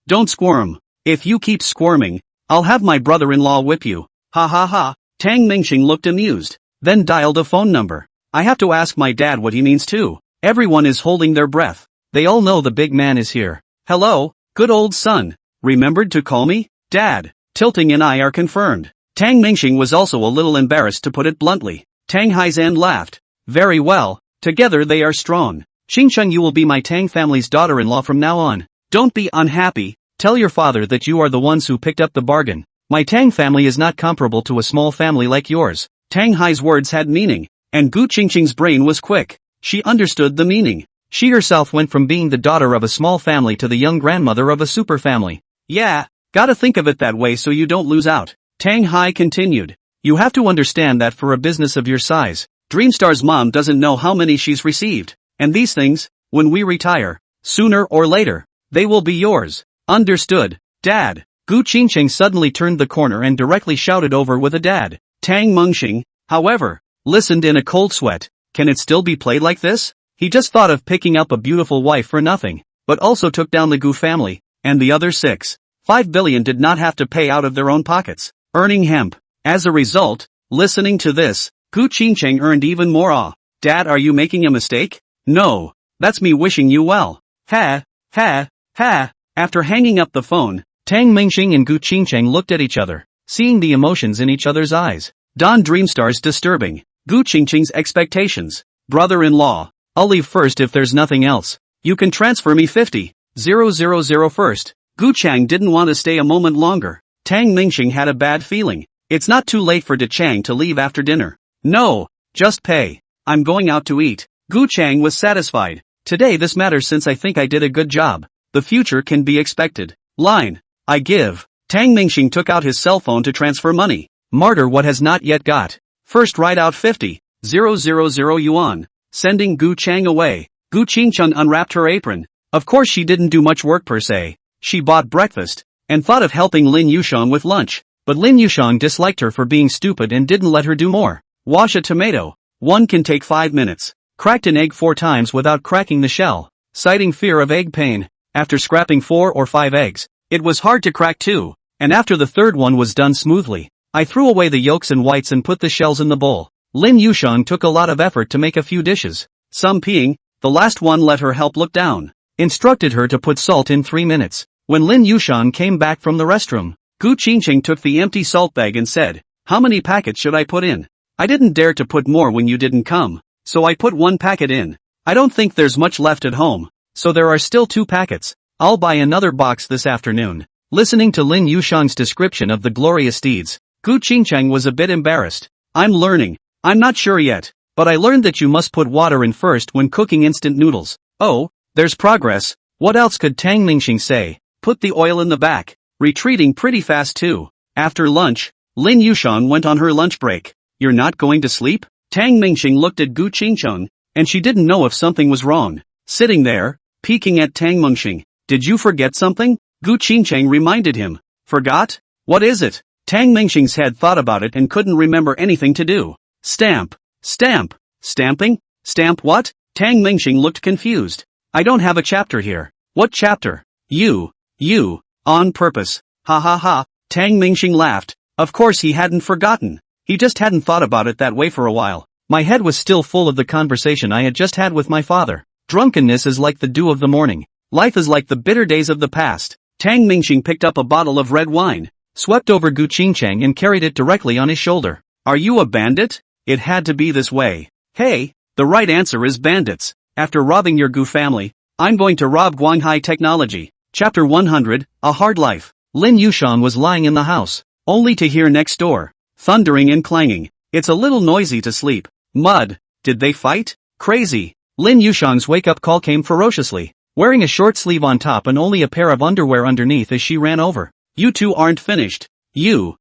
don't squirm. If you keep squirming, I'll have my brother-in-law whip you. Ha ha ha. Tang Mingxing looked amused, then dialed a phone number. I have to ask my dad what he means too. Everyone is holding their breath. They all know the big man is here. Hello, good old son. Remembered to call me? Dad. Tilting and I are confirmed. Tang Mingxing was also a little embarrassed, to put it bluntly. Tang Haizan laughed. Very well. Together they are strong. Xingcheng, you will be my Tang family's daughter-in-law from now on. Don't be unhappy. Tell your father that you are the ones who picked up the bargain. My Tang family is not comparable to a small family like yours. Tang Hai's words had meaning, and Gu Qingcheng's brain was quick. She understood the meaning. She herself went from being the daughter of a small family to the young grandmother of a super family. Yeah, gotta think of it that way so you don't lose out. Tang Hai continued. You have to understand that for a business of your size, Dreamstar's mom doesn't know how many she's received. And these things, when we retire, sooner or later, they will be yours. Understood, Dad. Gu Qingcheng suddenly turned the corner and directly shouted over with a dad. Tang Mingxing, however, listened in a cold sweat. Can it still be played like this? He just thought of picking up a beautiful wife for nothing, but also took down the Gu family, and the other 5 billion did not have to pay out of their own pockets, earning hemp. As a result, listening to this, Gu Qingcheng earned even more awe. Dad, are you making a mistake? No, that's me wishing you well. Ha, ha, ha. After hanging up the phone, Tang Mingxing and Gu Qingcheng looked at each other, seeing the emotions in each other's eyes. Don Dreamstar's disturbing. Gu Qingcheng's expectations. Brother-in-law. I'll leave first if there's nothing else. You can transfer me 50,000 first. Gu Chang didn't want to stay a moment longer. Tang Mingxing had a bad feeling. It's not too late for De Chang to leave after dinner. No, just pay. I'm going out to eat. Gu Chang was satisfied. Today this matters since I think I did a good job. The future can be expected. Line. I give. Tang Mingxing took out his cell phone to transfer money. Martyr what has not yet got. First write out 50,000 yuan. Sending Gu Chang away. Gu Qingcheng unwrapped her apron. Of course she didn't do much work per se. She bought breakfast, and thought of helping Lin Yushang with lunch. But Lin Yushang disliked her for being stupid and didn't let her do more. Wash a tomato. One can take 5 minutes. Cracked an egg 4 times without cracking the shell. Citing fear of egg pain. After scrapping 4 or 5 eggs, it was hard to crack 2, and after the third one was done smoothly, I threw away the yolks and whites and put the shells in the bowl. Lin Yushang took a lot of effort to make a few dishes. Some peeing, the last one let her help look down. Instructed her to put salt in 3 minutes. When Lin Yushang came back from the restroom, Gu Qingcheng took the empty salt bag and said, "How many packets should I put in? I didn't dare to put more when you didn't come, so I put 1 packet in. I don't think there's much left at home, so there are still 2 packets. I'll buy another box this afternoon." Listening to Lin Yushang's description of the glorious deeds, Gu Qingcheng was a bit embarrassed. "I'm learning. I'm not sure yet, but I learned that you must put water in first when cooking instant noodles." "Oh, there's progress." What else could Tang Mingxing say? Put the oil in the back. Retreating pretty fast too. After lunch, Lin Yushang went on her lunch break. "You're not going to sleep?" Tang Mingxing looked at Gu Qingcheng, and she didn't know if something was wrong. Sitting there, peeking at Tang Mingxing. "Did you forget something?" Gu Qingcheng reminded him. "Forgot? What is it?" Tang Mingxing's head thought about it and couldn't remember anything to do. "Stamp. Stamp. Stamping? Stamp what?" Tang Mingxing looked confused. "I don't have a chapter here." "What chapter?" You, on purpose. Ha ha ha." Tang Mingxing laughed. Of course he hadn't forgotten. He just hadn't thought about it that way for a while. My head was still full of the conversation I had just had with my father. Drunkenness is like the dew of the morning. Life is like the bitter days of the past. Tang Mingxing picked up a bottle of red wine, swept over Gu Qingcheng and carried it directly on his shoulder. "Are you a bandit? It had to be this way. Hey, the right answer is bandits. After robbing your Gu family, I'm going to rob Guanghai Technology." Chapter 100, A Hard Life. Lin Yushang was lying in the house, only to hear next door thundering and clanging. It's a little noisy to sleep. Mud. Did they fight? Crazy. Lin Yushang's wake-up call came ferociously, wearing a short sleeve on top and only a pair of underwear underneath as she ran over. "You two aren't finished. You.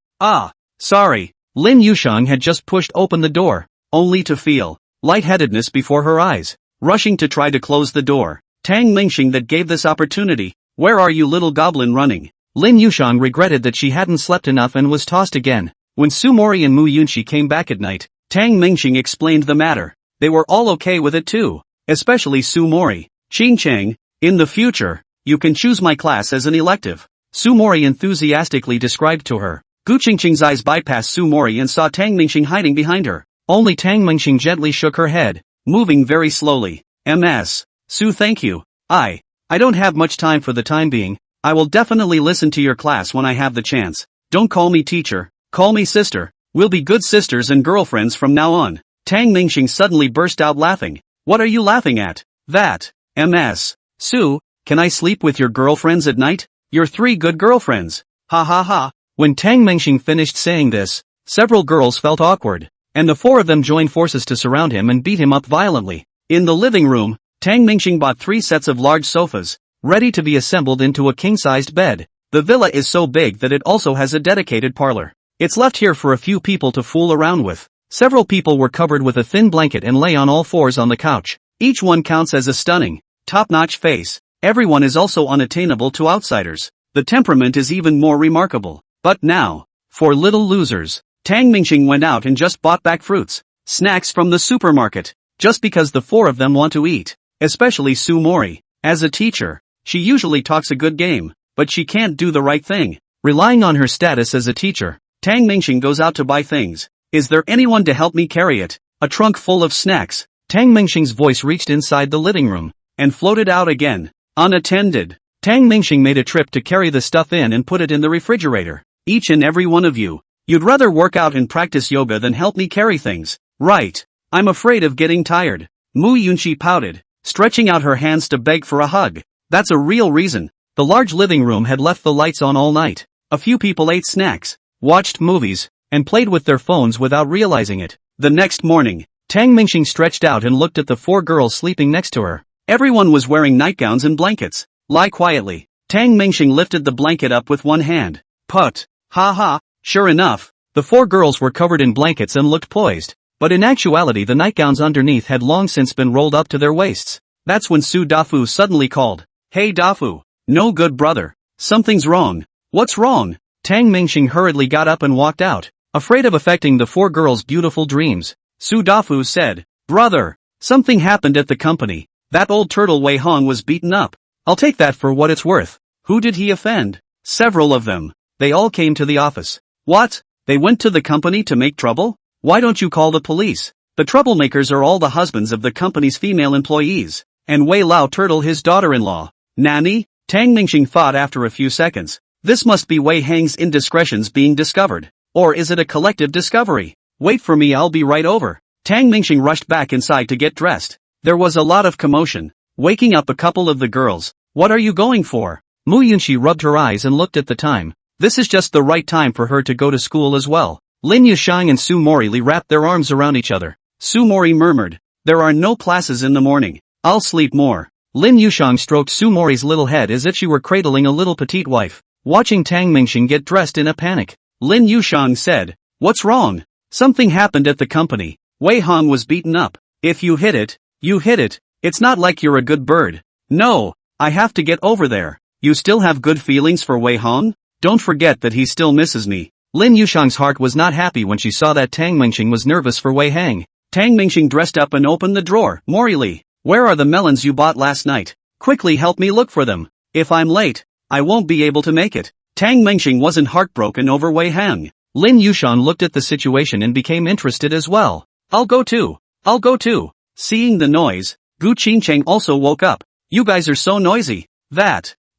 Sorry." Lin Yushang had just pushed open the door, only to feel lightheadedness before her eyes. Rushing to try to close the door, Tang Mingxing that gave this opportunity. "Where are you, little goblin, running?" Lin Yushang regretted that she hadn't slept enough and was tossed again. When Su Mori and Mu Yunxi came back at night, Tang Mingxing explained the matter. They were all okay with it too, especially Su Mori. "Qingcheng, in the future, you can choose my class as an elective," Su Mori enthusiastically described to her. Gu Qingcheng's eyes bypassed Su Mori and saw Tang Mingxing hiding behind her. Only Tang Mingxing gently shook her head, moving very slowly. "Ms. Su, thank you. I don't have much time for the time being. I will definitely listen to your class when I have the chance. Don't call me teacher, call me sister. We'll be good sisters and girlfriends from now on." Tang Mingxing suddenly burst out laughing. "What are you laughing at?" "That. Ms. Su, can I sleep with your girlfriends at night? Your 3 good girlfriends. Ha ha ha." When Tang Mingxing finished saying this, several girls felt awkward, and the 4 of them joined forces to surround him and beat him up violently. In the living room, Tang Mingxing bought 3 sets of large sofas, ready to be assembled into a king-sized bed. The villa is so big that it also has a dedicated parlor. It's left here for a few people to fool around with. Several people were covered with a thin blanket and lay on all fours on the couch. Each one counts as a stunning, top-notch face. Everyone is also unattainable to outsiders. The temperament is even more remarkable. But now, for little losers, Tang Mingxing went out and just bought back fruits, snacks from the supermarket, just because the 4 of them want to eat. Especially Su Mori. As a teacher, she usually talks a good game, but she can't do the right thing. Relying on her status as a teacher, Tang Mingxing goes out to buy things. "Is there anyone to help me carry it?" "A trunk full of snacks." Tang Mingxing's voice reached inside the living room and floated out again, unattended. Tang Mingxing made a trip to carry the stuff in and put it in the refrigerator. Each and every one of you. You'd rather work out and practice yoga than help me carry things, right? I'm afraid of getting tired. Mu Yunqi pouted, stretching out her hands to beg for a hug. That's a real reason. The large living room had left the lights on all night. A few people ate snacks, watched movies, and played with their phones without realizing it. The next morning, Tang Mingxing stretched out and looked at the 4 girls sleeping next to her. Everyone was wearing nightgowns and blankets. Lie quietly. Tang Mingxing lifted the blanket up with one hand. Put. Ha ha. Sure enough, the 4 girls were covered in blankets and looked poised. But in actuality the nightgowns underneath had long since been rolled up to their waists. That's when Su Dafu suddenly called. Hey Dafu. No good brother. Something's wrong. What's wrong? Tang Mingxing hurriedly got up and walked out, afraid of affecting the 4 girls' beautiful dreams. Su Dafu said, Brother, something happened at the company. That old turtle Wei Hong was beaten up. I'll take that for what it's worth. Who did he offend? Several of them. They all came to the office. What? They went to the company to make trouble? Why don't you call the police? The troublemakers are all the husbands of the company's female employees, and Wei Lao Turtle his daughter-in-law. Nani? Tang Mingxing thought after a few seconds. This must be Wei Hang's indiscretions being discovered. Or is it a collective discovery? Wait for me, I'll be right over. Tang Mingxing rushed back inside to get dressed. There was a lot of commotion, waking up a couple of the girls. What are you going for? Mu Yunqi rubbed her eyes and looked at the time. This is just the right time for her to go to school as well. Lin Yushang and Su Morili wrapped their arms around each other. Su Mori murmured, there are no classes in the morning. I'll sleep more. Lin Yushang stroked Su Mori's little head as if she were cradling a little petite wife. Watching Tang Mingxing get dressed in a panic, Lin Yushang said, What's wrong? Something happened at the company. Wei Hong was beaten up. If you hit it, you hit it. It's not like you're a good bird. No, I have to get over there. You still have good feelings for Wei Hong? Don't forget that he still misses me. Lin Yushang's heart was not happy when she saw that Tang Mingxing was nervous for Wei Hang. Tang Mingxing dressed up and opened the drawer. Morili, where are the melons you bought last night? Quickly help me look for them. If I'm late, I won't be able to make it. Tang Mingxing wasn't heartbroken over Wei Hang. Lin Yushang looked at the situation and became interested as well. I'll go too. Seeing the noise, Gu Qingcheng also woke up. You guys are so noisy.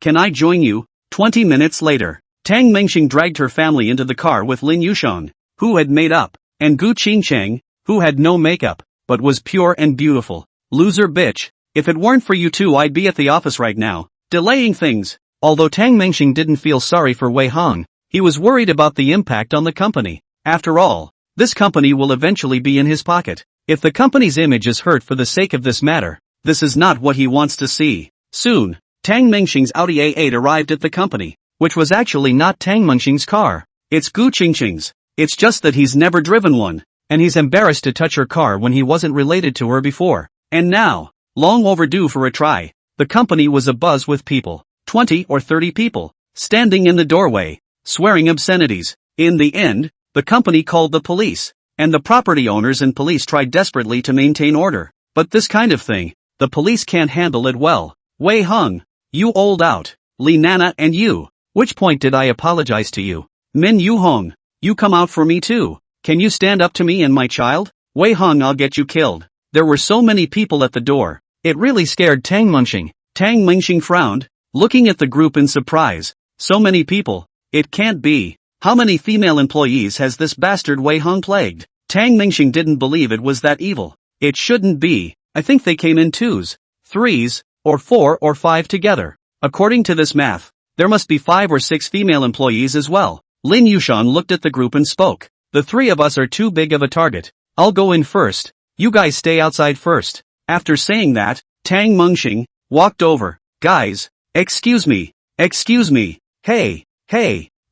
Can I join you? 20 minutes later, Tang Mingxing dragged her family into the car with Lin Yushang, who had made up, and Gu Qingcheng, who had no makeup, but was pure and beautiful. Loser bitch. If it weren't for you two I'd be at the office right now, delaying things. Although Tang Mingxing didn't feel sorry for Wei Hong, he was worried about the impact on the company. After all, this company will eventually be in his pocket. If the company's image is hurt for the sake of this matter, this is not what he wants to see. Soon, Tang Mingxing's Audi A8 arrived at the company, which was actually not Tang Mingxing's car. It's Gu Qingcheng's. It's just that he's never driven one, and he's embarrassed to touch her car when he wasn't related to her before. And now, long overdue for a try, the company was abuzz with people. 20 or 30 people, standing in the doorway, swearing obscenities. In the end, the company called the police, and the property owners and police tried desperately to maintain order. But this kind of thing, the police can't handle it well. Wei Hong, you old out. Li Nana and you, which point did I apologize to you? Min Yu Hong, you come out for me too. Can you stand up to me and my child? Wei Hong, I'll get you killed. There were so many people at the door. It really scared Tang Mingxing. Tang Mingxing frowned, looking at the group in surprise. So many people. It can't be. How many female employees has this bastard Wei Hong plagued? Tang Mingxing didn't believe it was that evil. It shouldn't be. I think they came in 2s, 3s, or 4 or 5 together. According to this math, there must be 5 or 6 female employees as well. Lin Yushang looked at the group and spoke. The 3 of us are too big of a target. I'll go in first. You guys stay outside first. After saying that, Tang Mingxing walked over. Guys, excuse me. Hey,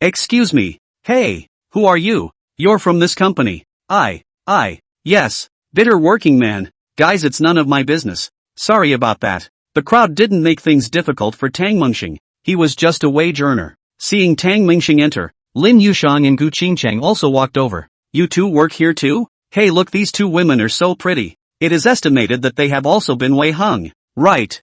excuse me. Hey, who are you? You're from this company. Yes, bitter working man. Guys, it's none of my business. Sorry about that. The crowd didn't make things difficult for Tang Mingxing. He was just a wage earner. Seeing Tang Mingxing enter, Lin Yushang and Gu Qingcheng also walked over. You two work here too? Hey, look, these 2 women are so pretty. It is estimated that they have also been Wei Hong. Right.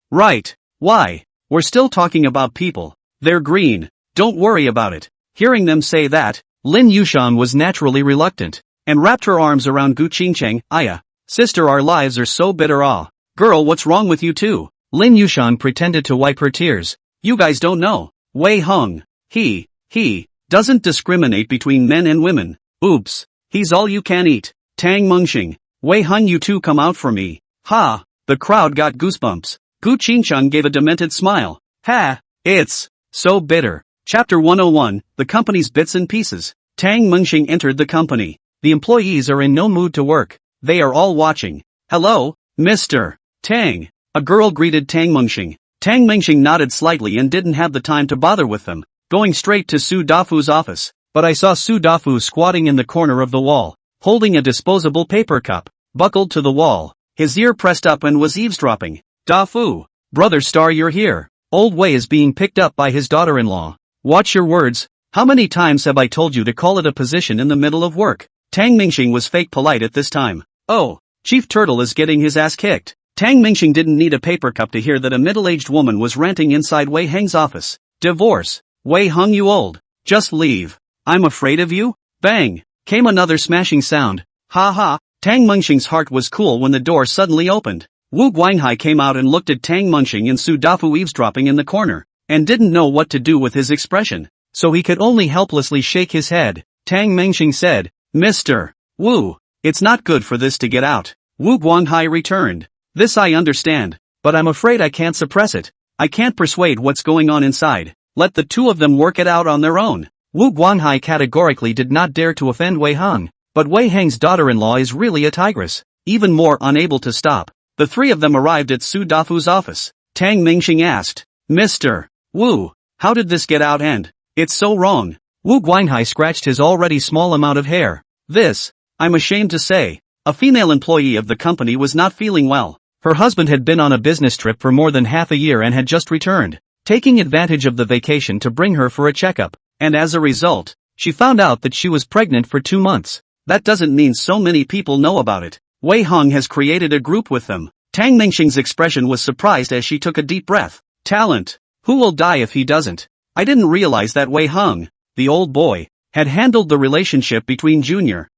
Why? We're still talking about people. They're green. Don't worry about it. Hearing them say that, Lin Yushang was naturally reluctant, and wrapped her arms around Gu Qingcheng. Aya, Sister, our lives are so bitter. Ah. Girl, what's wrong with you two? Lin Yushan pretended to wipe her tears. You guys don't know. Wei Hong. He doesn't discriminate between men and women. Oops. He's all you can eat. Tang Mengxing. Wei Hong, you two come out for me. Ha. The crowd got goosebumps. Gu Qingcheng gave a demented smile. Ha. It's so bitter. Chapter 101, The Company's Bits and Pieces. Tang Mengxing entered the company. The employees are in no mood to work. They are all watching. Hello, Mr. Tang. A girl greeted Tang Mengxing. Tang Mengxing nodded slightly and didn't have the time to bother with them, going straight to Su Dafu's office. But I saw Su Dafu squatting in the corner of the wall, holding a disposable paper cup, buckled to the wall, his ear pressed up and was eavesdropping. Dafu, brother Star, you're here. Old Wei is being picked up by his daughter-in-law. Watch your words. How many times have I told you to call it a position in the middle of work? Tang Mengxing was fake polite at this time. Oh, Chief Turtle is getting his ass kicked. Tang Mengxing didn't need a paper cup to hear that a middle-aged woman was ranting inside Wei Heng's office. Divorce. Wei Hong, you old. Just leave. I'm afraid of you? Bang. Came another smashing sound. Ha ha. Tang Mengxing's heart was cool when the door suddenly opened. Wu Guanghai came out and looked at Tang Mengxing and Su Dafu eavesdropping in the corner, and didn't know what to do with his expression, so he could only helplessly shake his head. Tang Mengxing said, Mr. Wu, it's not good for this to get out. Wu Guanghai returned. This I understand, but I'm afraid I can't suppress it. I can't persuade what's going on inside. Let the two of them work it out on their own. Wu Guanghai categorically did not dare to offend Wei Hong, but Wei Heng's daughter-in-law is really a tigress, even more unable to stop. The three of them arrived at Su Dafu's office. Tang Mengxing asked, Mr. Wu, how did this get out and? It's so wrong. Wu Guanghai scratched his already small amount of hair. This, I'm ashamed to say, a female employee of the company was not feeling well. Her husband had been on a business trip for more than half a year and had just returned, taking advantage of the vacation to bring her for a checkup, and as a result, she found out that she was pregnant for 2 months. That doesn't mean so many people know about it. Wei Hong has created a group with them. Tang Mengxing's expression was surprised as she took a deep breath. Talent. Who will die if he doesn't? I didn't realize that Wei Hong, the old boy, had handled the relationship between Junior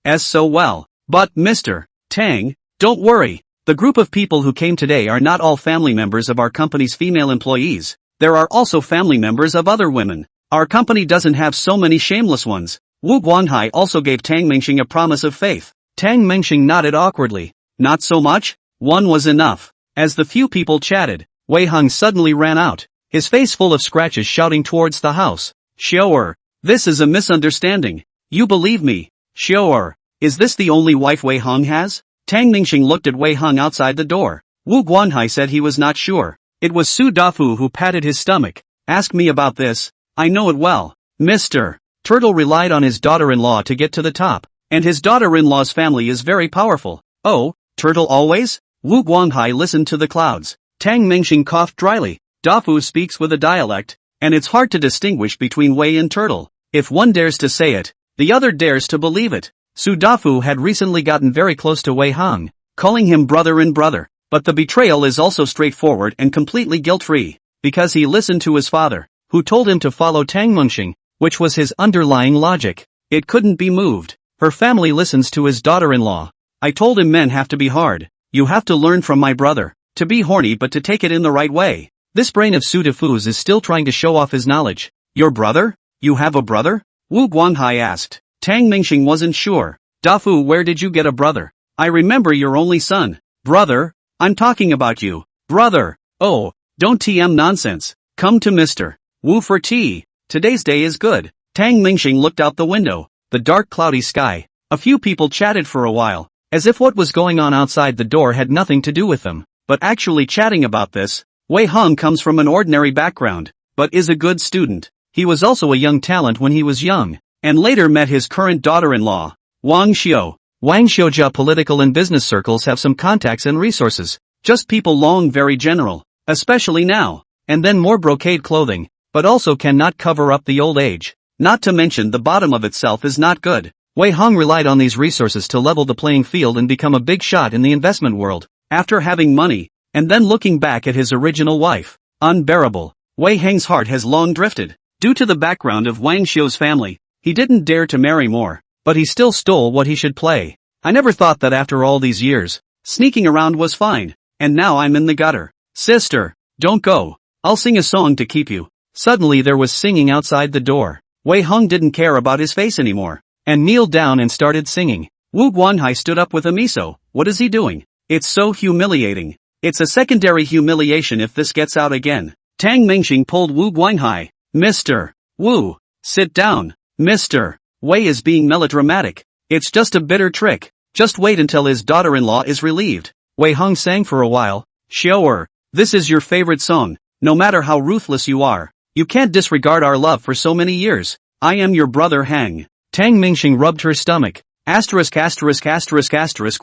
as so well. But Mr. Tang, don't worry. The group of people who came today are not all family members of our company's female employees. There are also family members of other women. Our company doesn't have so many shameless ones. Wu Guanghai also gave Tang Mengxing a promise of faith. Tang Mengxing nodded awkwardly. Not so much? One was enough. As the few people chatted, Wei Hong suddenly ran out, his face full of scratches, shouting towards the house. Xiaoer, this is a misunderstanding. You believe me? Xiaoer, is this the only wife Wei Hong has? Tang Mengxing looked at Wei Hong outside the door. Wu Guanghai said he was not sure. It was Su Dafu who patted his stomach. Ask me about this. I know it well. Mr. Turtle relied on his daughter-in-law to get to the top, and his daughter-in-law's family is very powerful. Oh, Turtle always? Wu Guanghai listened to the clouds. Tang Mengxing coughed dryly. Dafu speaks with a dialect, and it's hard to distinguish between Wei and Turtle. If one dares to say it, the other dares to believe it. Su Dafu had recently gotten very close to Wei Hong, calling him brother and brother, but the betrayal is also straightforward and completely guilt-free, because he listened to his father, who told him to follow Tang Mengxing, which was his underlying logic. It couldn't be moved. Her family listens to his daughter-in-law. I told him men have to be hard. You have to learn from my brother, to be horny but to take it in the right way. This brain of Su Dafu's is still trying to show off his knowledge. Your brother? You have a brother? Wu Guanghai asked. Tang Mengxing wasn't sure. Dafu, where did you get a brother? I remember your only son. Brother? I'm talking about you. Brother. Oh, don't TM nonsense. Come to Mr. Wu for tea. Today's day is good. Tang Mengxing looked out the window. The dark cloudy sky. A few people chatted for a while, as if what was going on outside the door had nothing to do with them, but actually chatting about this. Wei Hong comes from an ordinary background, but is a good student. He was also a young talent when he was young, and later met his current daughter-in-law, Wang Xiu. Wang Xiujia political and business circles have some contacts and resources, just people long very general, especially now, and then more brocade clothing, but also cannot cover up the old age. Not to mention the bottom of itself is not good. Wei Hong relied on these resources to level the playing field and become a big shot in the investment world, after having money, and then looking back at his original wife. Unbearable. Wei Heng's heart has long drifted. Due to the background of Wang Xiu's family, he didn't dare to marry more, but he still stole what he should play. I never thought that after all these years, sneaking around was fine, and now I'm in the gutter. Sister, don't go. I'll sing a song to keep you. Suddenly there was singing outside the door. Wei Hung didn't care about his face anymore, and kneeled down and started singing. Wu Guanhai stood up with a miso. What is he doing? It's so humiliating. It's a secondary humiliation if this gets out again. Tang Mingxing pulled Wu Guanhai. Mr. Wu, sit down. Mr. Wei is being melodramatic. It's just a bitter trick. Just wait until his daughter-in-law is relieved. Wei Hung sang for a while. Shower, this is your favorite song. No matter how ruthless you are, you can't disregard our love for so many years. I am your brother Hang. Tang Mingxing rubbed her stomach.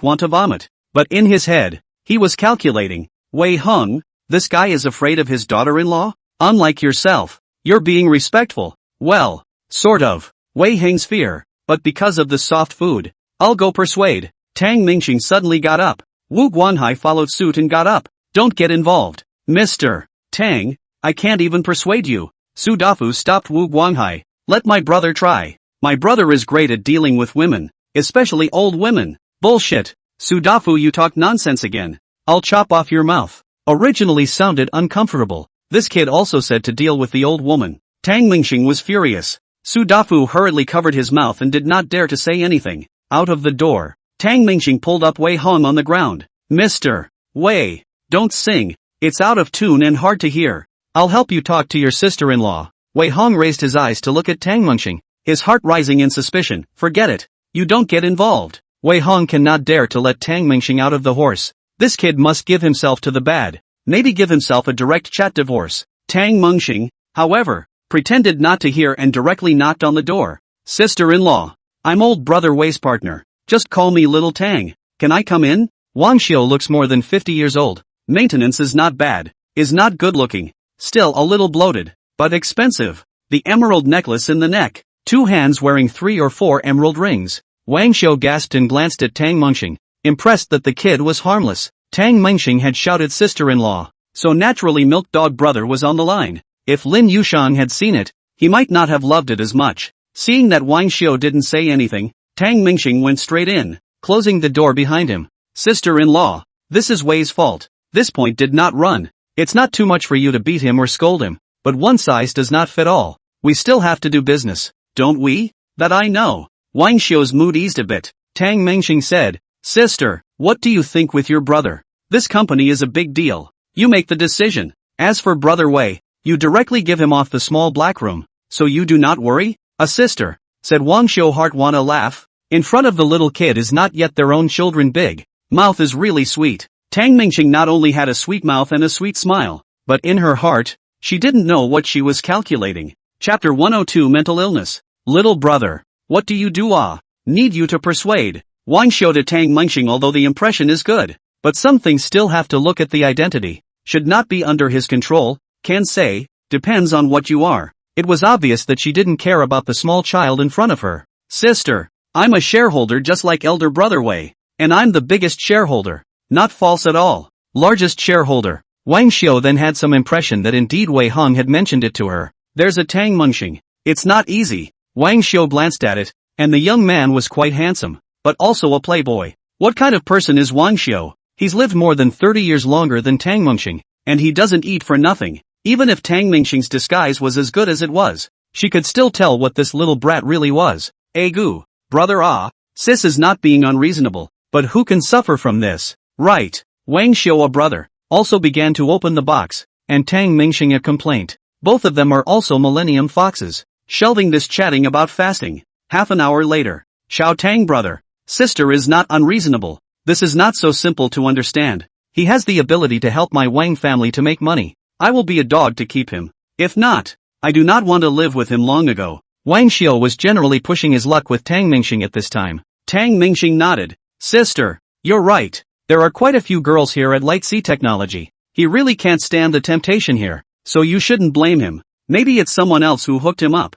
Want to vomit. But in his head, he was calculating. Wei Hung, this guy is afraid of his daughter-in-law? Unlike yourself, you're being respectful. Well, sort of. Wei Hang's fear. But because of the soft food, I'll go persuade. Tang Mingxing suddenly got up. Wu Guanhai followed suit and got up. Don't get involved. Mr. Tang, I can't even persuade you. Su Dafu stopped Wu Guanhai. Let my brother try. My brother is great at dealing with women, especially old women. Bullshit. Su Dafu, you talk nonsense again. I'll chop off your mouth. Originally sounded uncomfortable. This kid also said to deal with the old woman. Tang Mingxing was furious. Su Dafu hurriedly covered his mouth and did not dare to say anything. Out of the door, Tang Mingxing pulled up Wei Hung on the ground. Mr. Wei, don't sing. It's out of tune and hard to hear. I'll help you talk to your sister-in-law. Wei Hung raised his eyes to look at Tang Mingxing, his heart rising in suspicion. Forget it. You don't get involved. Wei Hung cannot dare to let Tang Mingxing out of the horse. This kid must give himself to the bad. Maybe give himself a direct chat divorce. Tang Mingxing, however, pretended not to hear and directly knocked on the door. Sister-in-law, I'm old brother Wei's partner. Just call me Little Tang. Can I come in? Wang Xiu looks more than 50 years old. Maintenance is not bad. Is not good looking. Still a little bloated. But expensive. The emerald necklace in the neck. 2 hands wearing 3 or 4 emerald rings. Wang Xiu gasped and glanced at Tang Mingxing, impressed that the kid was harmless. Tang Mingxing had shouted sister-in-law, so naturally Milk Dog brother was on the line. If Lin Yushang had seen it, he might not have loved it as much. Seeing that Wang Xiu didn't say anything, Tang Mingxing went straight in, closing the door behind him. Sister-in-law, this is Wei's fault. This point did not run. It's not too much for you to beat him or scold him, but one size does not fit all. We still have to do business, don't we? That I know. Wang Xiu's mood eased a bit. Tang Mingxing said, Sister, what do you think with your brother? This company is a big deal. You make the decision. As for Brother Wei, you directly give him off the small black room, so you do not worry? A sister, said Wang Xiu. Heart wanna laugh? In front of the little kid is not yet their own children big. Mouth is really sweet. Tang Mingxing not only had a sweet mouth and a sweet smile, but in her heart, she didn't know what she was calculating. Chapter 102 Mental Illness. Little brother, what do you do? Need you to persuade. Wang Xiu to Tang Mingxing. Although the impression is good, but some things still have to look at the identity. Should not be under his control, can say, depends on what you are. It was obvious that she didn't care about the small child in front of her. Sister, I'm a shareholder just like elder brother Wei, and I'm the biggest shareholder. Not false at all. Largest shareholder. Wang Xiu then had some impression that indeed Wei Hung had mentioned it to her. There's a Tang Mingxing. It's not easy. Wang Xiu glanced at it, and the young man was quite handsome, but also a playboy. What kind of person is Wang Xiu? He's lived more than 30 years longer than Tang Mingxing, and he doesn't eat for nothing. Even if Tang Mingxing's disguise was as good as it was, she could still tell what this little brat really was. Gu, brother sis is not being unreasonable, but who can suffer from this? Right. Wang Xiu, a brother, also began to open the box, and Tang Mingxing a complaint. Both of them are also Millennium Foxes. Shelving this chatting about fasting. Half an hour later. Xiao Tang brother. Sister is not unreasonable. This is not so simple to understand. He has the ability to help my Wang family to make money. I will be a dog to keep him. If not, I do not want to live with him. Long ago, Wang Xiu was generally pushing his luck with Tang Mingxing at this time. Tang Mingxing nodded. Sister, you're right. There are quite a few girls here at Light Sea Technology. He really can't stand the temptation here, so you shouldn't blame him. Maybe it's someone else who hooked him up.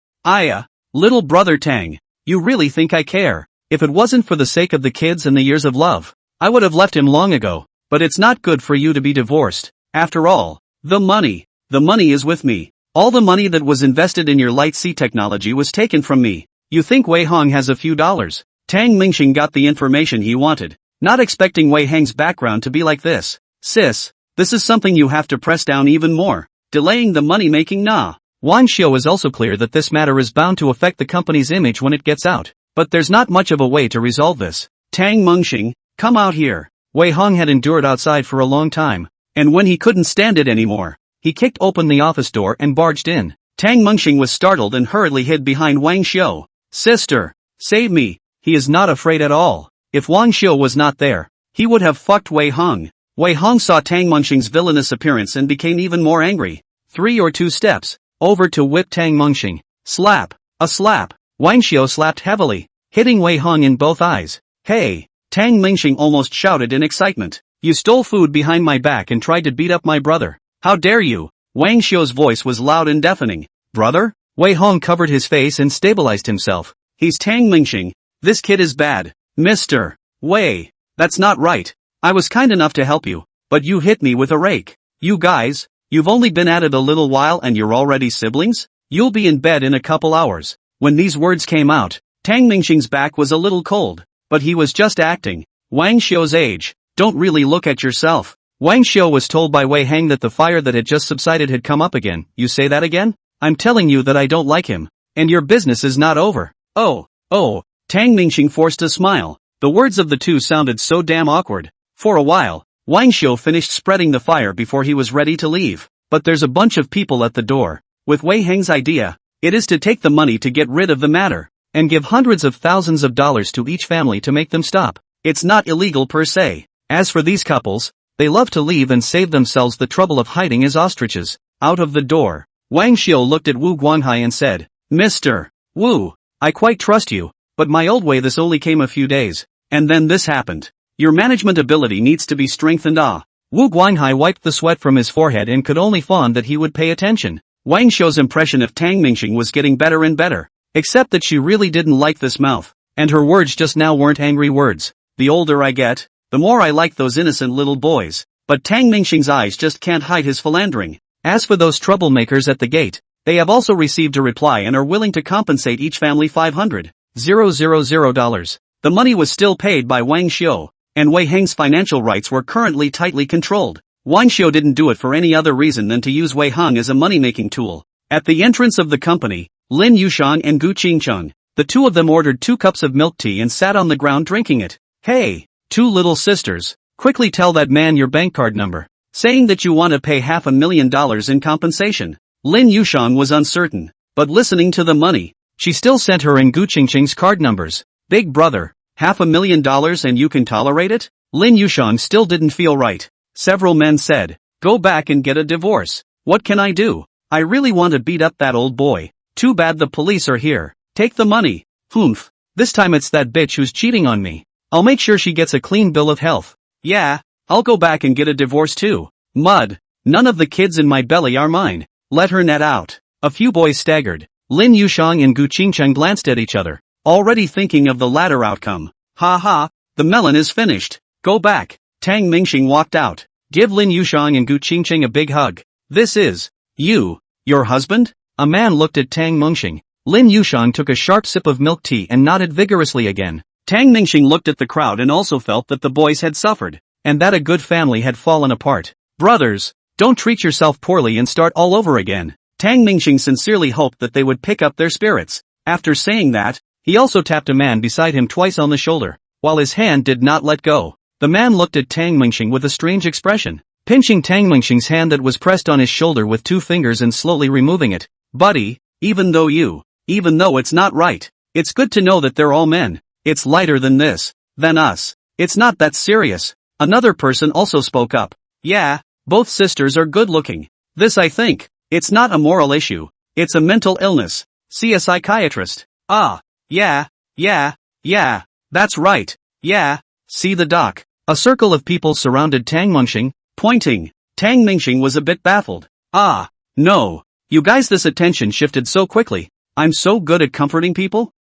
Little brother Tang, you really think I care? If it wasn't for the sake of the kids and the years of love, I would have left him long ago. But it's not good for you to be divorced. After all, the money is with me. All the money that was invested in your Light Sea Technology was taken from me. You think Wei Hong has a few dollars? Tang Mingxing got the information he wanted, not expecting Wei Hang's background to be like this. Sis, this is something you have to press down even more, delaying the money-making nah. Wang Xiu is also clear that this matter is bound to affect the company's image when it gets out, but there's not much of a way to resolve this. Tang Mingxing, come out here. Wei Hong had endured outside for a long time, and when he couldn't stand it anymore, he kicked open the office door and barged in. Tang Mingxing was startled and hurriedly hid behind Wang Xiu. Sister, save me. He is not afraid at all. If Wang Xiu was not there, he would have fucked Wei Hong. Wei Hong saw Tang Mingxing's villainous appearance and became even more angry. 3 or 2 steps, over to whip Tang Mingxing. Slap. A slap. Wang Xiu slapped heavily, hitting Wei Hong in both eyes. Hey! Tang Mingxing almost shouted in excitement. You stole food behind my back and tried to beat up my brother. How dare you? Wang Xiu's voice was loud and deafening. Brother? Wei Hong covered his face and stabilized himself. He's Tang Mingxing. This kid is bad. Mr. Wei. That's not right. I was kind enough to help you, but you hit me with a rake. You guys, you've only been at it a little while and you're already siblings? You'll be in bed in a couple hours. When these words came out, Tang Mingxing's back was a little cold, but he was just acting. Wang Xiu's age. Don't really look at yourself. Wang Xiu was told by Wei Hang that the fire that had just subsided had come up again. You say that again? I'm telling you that I don't like him. And your business is not over. Oh. Tang Mingxing forced a smile. The words of the two sounded so damn awkward. For a while, Wang Xiu finished spreading the fire before he was ready to leave. But there's a bunch of people at the door. With Wei Hang's idea, it is to take the money to get rid of the matter, and give hundreds of thousands of dollars to each family to make them stop. It's not illegal per se. As for these couples, they love to leave and save themselves the trouble of hiding as ostriches. Out of the door, Wang Xiu looked at Wu Guanghai and said, Mr. Wu, I quite trust you, but my old way this only came a few days, and then this happened. Your management ability needs to be strengthened. Wu Guanghai wiped the sweat from his forehead and could only fawn that he would pay attention. Wang Xiu's impression of Tang Mingxing was getting better and better, except that she really didn't like this mouth, and her words just now weren't angry words. The older I get, the more I like those innocent little boys. But Tang Mingxing's eyes just can't hide his philandering. As for those troublemakers at the gate, they have also received a reply and are willing to compensate each family $500,000. The money was still paid by Wang Xiu, and Wei Hang's financial rights were currently tightly controlled. Wang Xiu didn't do it for any other reason than to use Wei Hang as a money-making tool. At the entrance of the company, Lin Yushang and Gu Qingcheng, the two of them ordered 2 cups of milk tea and sat on the ground drinking it. Hey, 2 little sisters, quickly tell that man your bank card number, saying that you want to pay $500,000 in compensation. Lin Yushang was uncertain, but listening to the money, she still sent her and Gu Qingcheng's card numbers. Big brother, $500,000 and you can tolerate it? Lin Yushang still didn't feel right. Several men said, go back and get a divorce. What can I do? I really want to beat up that old boy. Too bad the police are here. Take the money. Humph. This time it's that bitch who's cheating on me. I'll make sure she gets a clean bill of health. Yeah, I'll go back and get a divorce too. Mud. None of the kids in my belly are mine. Let her net out. A few boys staggered. Lin Yushang and Gu Qingcheng glanced at each other, already thinking of the latter outcome. Ha ha, the melon is finished. Go back. Tang Mingxing walked out. Give Lin Yushang and Gu Qingcheng a big hug. This is, your husband? A man looked at Tang Mingxing. Lin Yushang took a sharp sip of milk tea and nodded vigorously again. Tang Mingxing looked at the crowd and also felt that the boys had suffered, and that a good family had fallen apart. Brothers, don't treat yourself poorly and start all over again. Tang Mingxing sincerely hoped that they would pick up their spirits. After saying that, he also tapped a man beside him twice on the shoulder, while his hand did not let go. The man looked at Tang Mingxing with a strange expression, pinching Tang Mingxing's hand that was pressed on his shoulder with 2 fingers and slowly removing it. Buddy, even though it's not right, it's good to know that they're all men. It's lighter than this, than us. It's not that serious. Another person also spoke up. Yeah, both sisters are good looking. This I think, it's not a moral issue. It's a mental illness. See a psychiatrist. Yeah, that's right. Yeah, see the doc. A circle of people surrounded Tang Mingxing, pointing. Tang Mingxing was a bit baffled. No. You guys, this attention shifted so quickly. I'm so good at comforting people?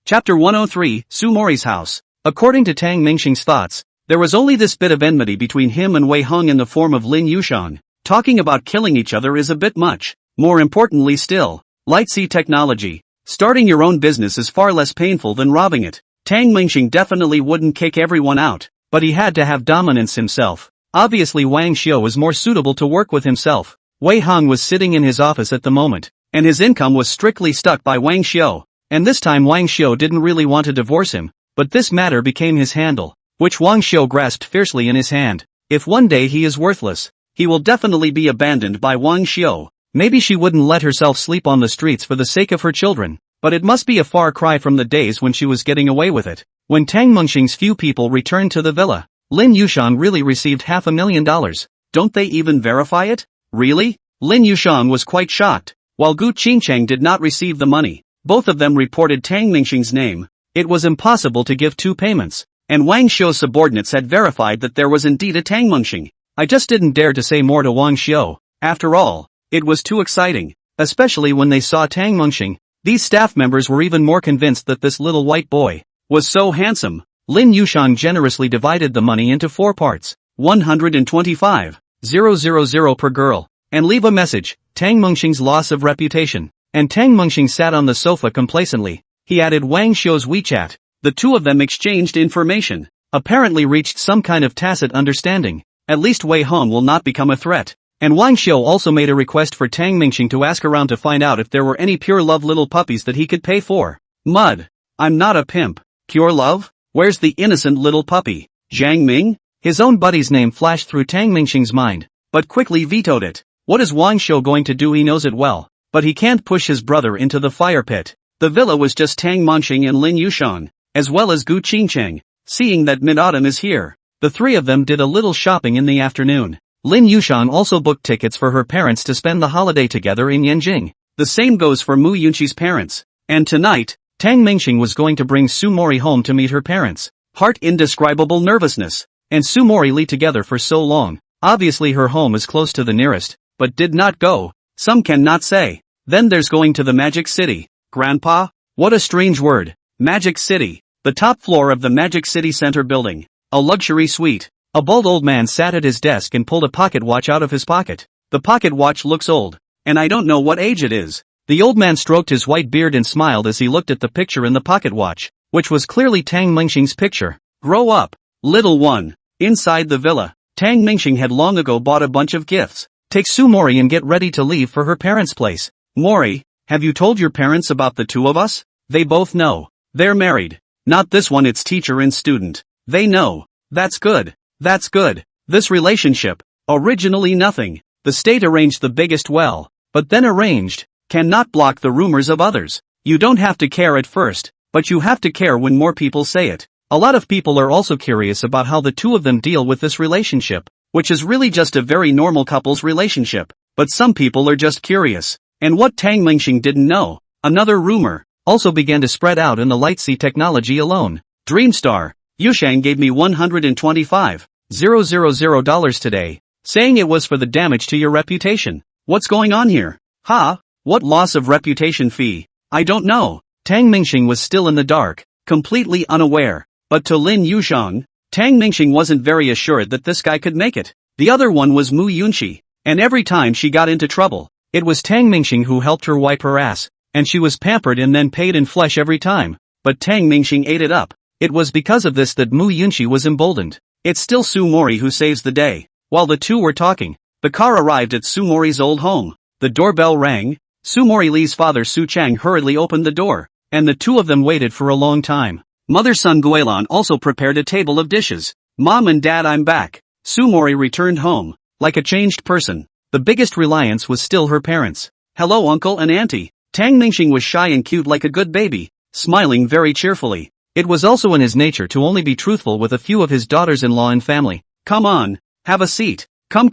Chapter 103, Su Mori's house. According to Tang Mingxing's thoughts, there was only this bit of enmity between him and Wei Hong in the form of Lin Yushang. Talking about killing each other is a bit much. More importantly still, Light Sea technology. Starting your own business is far less painful than robbing it. Tang Mingxing definitely wouldn't kick everyone out, but he had to have dominance himself. Obviously Wang Xiu was more suitable to work with himself. Wei Hong was sitting in his office at the moment, and his income was strictly stuck by Wang Xiu, and this time Wang Xiu didn't really want to divorce him, but this matter became his handle, which Wang Xiu grasped fiercely in his hand. If one day he is worthless, he will definitely be abandoned by Wang Xiu. Maybe she wouldn't let herself sleep on the streets for the sake of her children, but it must be a far cry from the days when she was getting away with it. When Tang Mengxing's few people returned to the villa, Lin Yushang really received $500,000. Don't they even verify it? Really? Lin Yushang was quite shocked. While Gu Qingcheng did not receive the money, both of them reported Tang Mingxing's name. It was impossible to give two payments, and Wang Xiu's subordinates had verified that there was indeed a Tang Mingxing. I just didn't dare to say more to Wang Xiu. After all, it was too exciting, especially when they saw Tang Mingxing. These staff members were even more convinced that this little white boy was so handsome. Lin Yushang generously divided the money into 4 parts, 125,000 per girl, and leave a message, Tang Mengxing's loss of reputation. And Tang Mengxing sat on the sofa complacently. He added Wang Xiu's WeChat. The two of them exchanged information, apparently reached some kind of tacit understanding. At least Wei Hong will not become a threat. And Wang Xiu also made a request for Tang Mingxing to ask around to find out if there were any pure love little puppies that he could pay for. Mud. I'm not a pimp. Pure love? Where's the innocent little puppy? Zhang Ming? His own buddy's name flashed through Tang Mingxing's mind, but quickly vetoed it. What is Wang Xiu going to do? He knows it well, but he can't push his brother into the fire pit. The villa was just Tang Mengxing and Lin Yushang, as well as Gu Qingcheng. Seeing that mid-autumn is here, the three of them did a little shopping in the afternoon. Lin Yushang also booked tickets for her parents to spend the holiday together in Yanjing. The same goes for Mu Yunqi's parents. And tonight, Tang Mingxing was going to bring Su Mori home to meet her parents. Heart indescribable nervousness. And Su Mori Li together for so long. Obviously her home is close to the nearest, but did not go. Some cannot say. Then there's going to the Magic City. Grandpa? What a strange word. Magic City. The top floor of the Magic City Center building. A luxury suite. A bald old man sat at his desk and pulled a pocket watch out of his pocket. The pocket watch looks old, and I don't know what age it is. The old man stroked his white beard and smiled as he looked at the picture in the pocket watch, which was clearly Tang Mingxing's picture. Grow up, little one. Inside the villa, Tang Mingxing had long ago bought a bunch of gifts. Take Su Mori and get ready to leave for her parents' place. Mori, have you told your parents about the two of us? They both know. They're married. Not this one, it's teacher and student. They know. That's good. That's good. This relationship, originally nothing. The state arranged the biggest well, but then arranged, cannot block the rumors of others. You don't have to care at first, but you have to care when more people say it. A lot of people are also curious about how the two of them deal with this relationship, which is really just a very normal couple's relationship. But some people are just curious. And what Tang Mingxing didn't know, another rumor, also began to spread out in the Lightsea technology alone. Dreamstar, Yushang gave me $125,000 today, saying it was for the damage to your reputation. What's going on here? Ha? What loss of reputation fee? I don't know. Tang Mingxing was still in the dark, completely unaware. But to Lin Yushang, Tang Mingxing wasn't very assured that this guy could make it. The other one was Mu Yunqi, and every time she got into trouble, it was Tang Mingxing who helped her wipe her ass, and she was pampered and then paid in flesh every time. But Tang Mingxing ate it up. It was because of this that Mu Yunqi was emboldened. It's still Su Mori who saves the day. While the two were talking, the car arrived at Su Mori's old home. The doorbell rang. Su Mori Li's father Su Chang hurriedly opened the door, and the two of them waited for a long time. Mother Sun Guilan also prepared a table of dishes. Mom and Dad, I'm back. Su Mori returned home, like a changed person. The biggest reliance was still her parents. Hello uncle and auntie. Tang Mingxing was shy and cute like a good baby, smiling very cheerfully. It was also in his nature to only be truthful with a few of his daughters-in-law and family. Come on, have a seat. Come,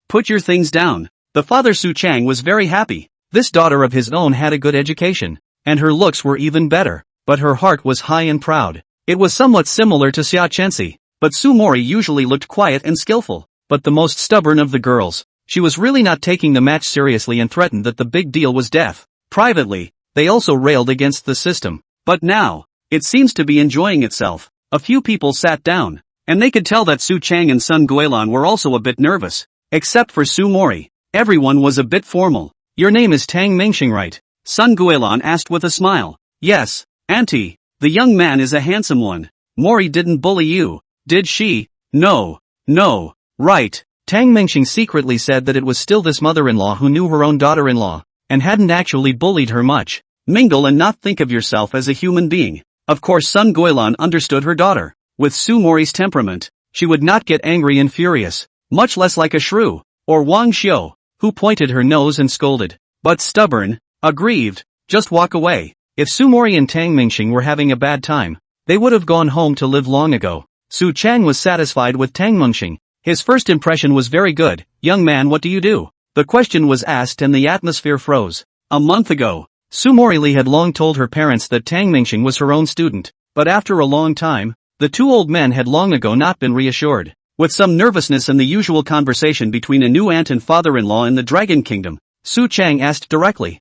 put your things down. The father Su Chang was very happy. This daughter of his own had a good education, and her looks were even better, but her heart was high and proud. It was somewhat similar to Xia Chenxi, but Su Mori usually looked quiet and skillful, but the most stubborn of the girls. She was really not taking the match seriously and threatened that the big deal was death. Privately, they also railed against the system. But now, it seems to be enjoying itself. A few people sat down, and they could tell that Su Chang and Sun Guilan were also a bit nervous. Except for Su Mori, everyone was a bit formal. Your name is Tang Mingxing, right? Sun Guilan asked with a smile. Yes, auntie. The young man is a handsome one. Mori didn't bully you, did she? No. No. Right. Tang Mingxing secretly said that it was still this mother-in-law who knew her own daughter-in-law, and hadn't actually bullied her much. Mingle and not think of yourself as a human being. Of course Sun Guilan understood her daughter. With Su Mori's temperament, she would not get angry and furious, much less like a shrew, or Wang Xiu, who pointed her nose and scolded. But stubborn, aggrieved, just walk away. If Su Mori and Tang Mingxing were having a bad time, they would have gone home to live long ago. Su Chang was satisfied with Tang Mingxing. His first impression was very good. Young man, what do you do? The question was asked and the atmosphere froze. A month ago, Su Mori had long told her parents that Tang Mingxing was her own student, but after a long time, the two old men had long ago not been reassured. With some nervousness and the usual conversation between a new aunt and father-in-law in the Dragon Kingdom, Su Chang asked directly,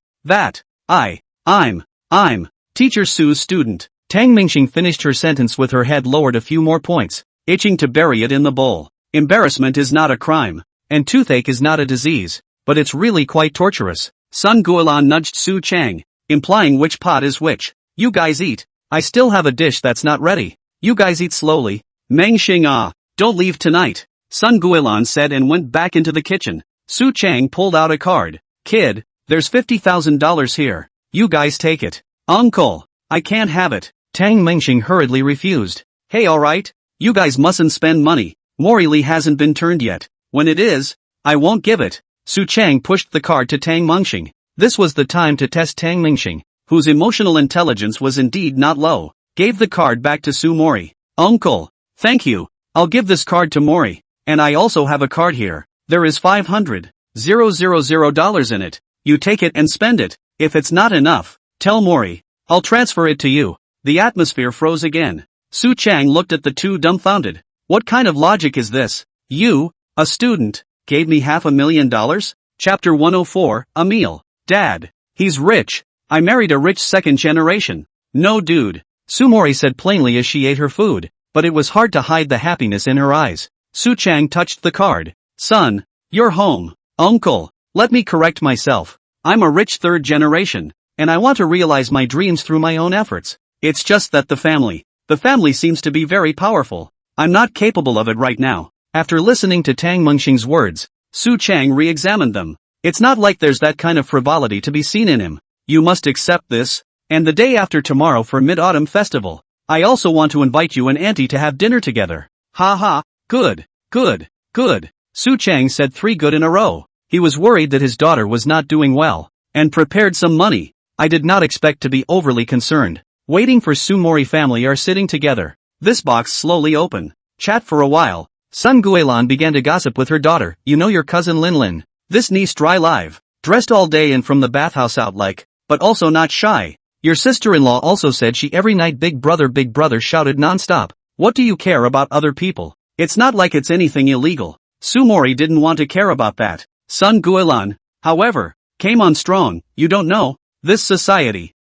I'm Teacher Su's student. Tang Mingxing finished her sentence with her head lowered a few more points, itching to bury it in the bowl. Embarrassment is not a crime, and toothache is not a disease, but it's really quite torturous. Sun Guilan nudged Su Chang, implying which pot is which. You guys eat. I still have a dish that's not ready. You guys eat slowly. Mengxing don't leave tonight, Sun Guilan said and went back into the kitchen. Su Chang pulled out a card. Kid, there's $50,000 here. You guys take it. Uncle, I can't have it. Tang Mingxing hurriedly refused. Hey, alright. You guys mustn't spend money. Mori Li hasn't been turned yet. When it is, I won't give it. Su Chang pushed the card to Tang Mingxing. This was the time to test Tang Mingxing, whose emotional intelligence was indeed not low. Gave the card back to Su Mori. Uncle, thank you. I'll give this card to Mori. And I also have a card here. There is $500,000 in it. You take it and spend it. If it's not enough, tell Mori. I'll transfer it to you. The atmosphere froze again. Su Chang looked at the two dumbfounded. What kind of logic is this? You, a student, gave me $500,000? Chapter 104, a meal. Dad. He's rich. I married a rich second generation. No dude. Su Mori said plainly as she ate her food, but it was hard to hide the happiness in her eyes. Su Chang touched the card. Son, you're home. Uncle, let me correct myself. I'm a rich third generation, and I want to realize my dreams through my own efforts. It's just that the family seems to be very powerful. I'm not capable of it right now. After listening to Tang Mingxing's words, Su Chang re-examined them. It's not like there's that kind of frivolity to be seen in him. You must accept this. And the day after tomorrow for Mid-Autumn Festival, I also want to invite you and Auntie to have dinner together. Ha ha, good. Su Chang said 3 good in a row. He was worried that his daughter was not doing well, and prepared some money. I did not expect to be overly concerned. Waiting for Su Mori family are sitting together. This box slowly open. Chat for a while. Sun Guilan began to gossip with her daughter. You know your cousin Lin Lin. This niece dry live. Dressed all day and from the bathhouse out like, but also not shy. Your sister-in-law also said she every night big brother shouted non-stop. What do you care about other people? It's not like it's anything illegal. Su Mori didn't want to care about that. Sun Guilan, however, came on strong. You don't know this society.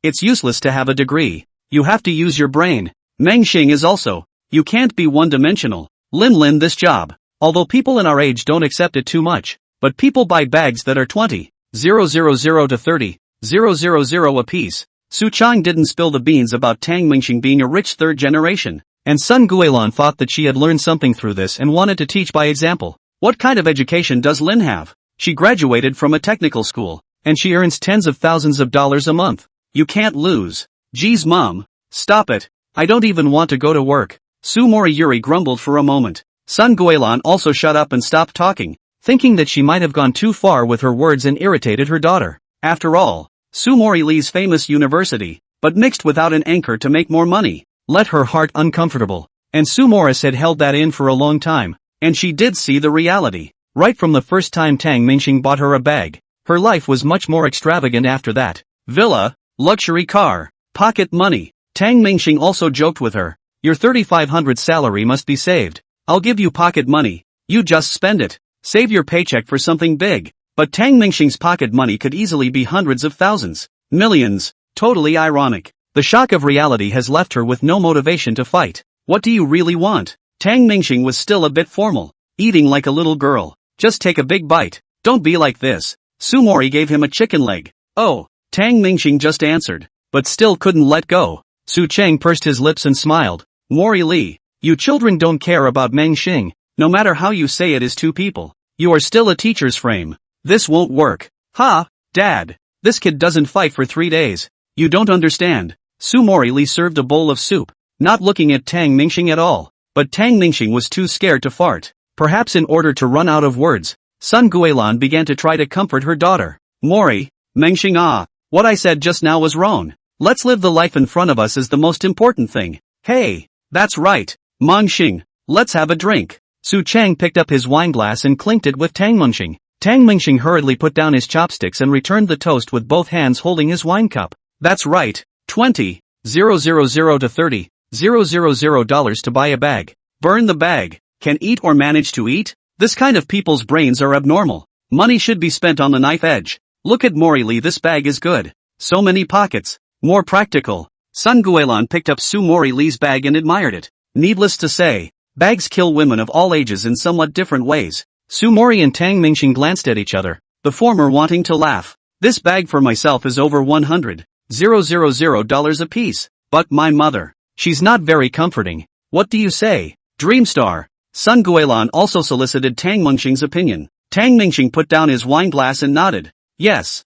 It's useless to have a degree. You have to use your brain. Mengxing is also. You can't be one-dimensional. Lin this job. Although people in our age don't accept it too much, but people buy bags that are 20,000 to 30,000 apiece. Su Chang didn't spill the beans about Tang Mingxing being a rich third generation, and Sun Guilan thought that she had learned something through this and wanted to teach by example. What kind of education does Lin have? She graduated from a technical school, and she earns tens of thousands of dollars a month. You can't lose. Geez mom, stop it. I don't even want to go to work. Su Mori Yuri grumbled for a moment. Sun Guilan also shut up and stopped talking, thinking that she might have gone too far with her words and irritated her daughter. After all, Su Mori Li's famous university, but mixed without an anchor to make more money, let her heart uncomfortable. And Su Morris had held that in for a long time, and she did see the reality. Right from the first time Tang Mingxing bought her a bag, her life was much more extravagant after that. Villa, luxury car, pocket money. Tang Mingxing also joked with her. Your 3,500 salary must be saved. I'll give you pocket money. You just spend it. Save your paycheck for something big. But Tang Mingxing's pocket money could easily be hundreds of thousands, millions. Totally ironic. The shock of reality has left her with no motivation to fight. What do you really want? Tang Mingxing was still a bit formal, eating like a little girl. Just take a big bite. Don't be like this. Su Mori gave him a chicken leg. Oh, Tang Mingxing just answered, but still couldn't let go. Su Chang pursed his lips and smiled. Mori Lee, you children don't care about Meng Xing, no matter how you say it is two people. You are still a teacher's frame. This won't work. Ha, Dad. This kid doesn't fight for 3 days. You don't understand. Su Mori Lee served a bowl of soup, not looking at Tang Mingxing at all. But Tang Mingxing was too scared to fart. Perhaps in order to run out of words, Sun Guilan began to try to comfort her daughter. Mori, Mengxing what I said just now was wrong. Let's live the life in front of us is the most important thing. Hey, that's right, Mengxing, let's have a drink. Su Chang picked up his wineglass and clinked it with Tang Mengxing. Tang Mengxing hurriedly put down his chopsticks and returned the toast with both hands holding his wine cup. That's right, 20,000 to 30,000 dollars to buy a bag. Burn the bag. Can eat or manage to eat? This kind of people's brains are abnormal. Money should be spent on the knife edge. Look at Mori Lee, this bag is good. So many pockets. More practical. Sun Guilan picked up Su Mori Lee's bag and admired it. Needless to say, bags kill women of all ages in somewhat different ways. Su Mori and Tang Mingxing glanced at each other, the former wanting to laugh. This bag for myself is over 100,000 dollars a piece. But my mother, she's not very comforting. What do you say, Dreamstar? Sun Guilan also solicited Tang Mingxing's opinion. Tang Mingxing put down his wineglass and nodded. Yes.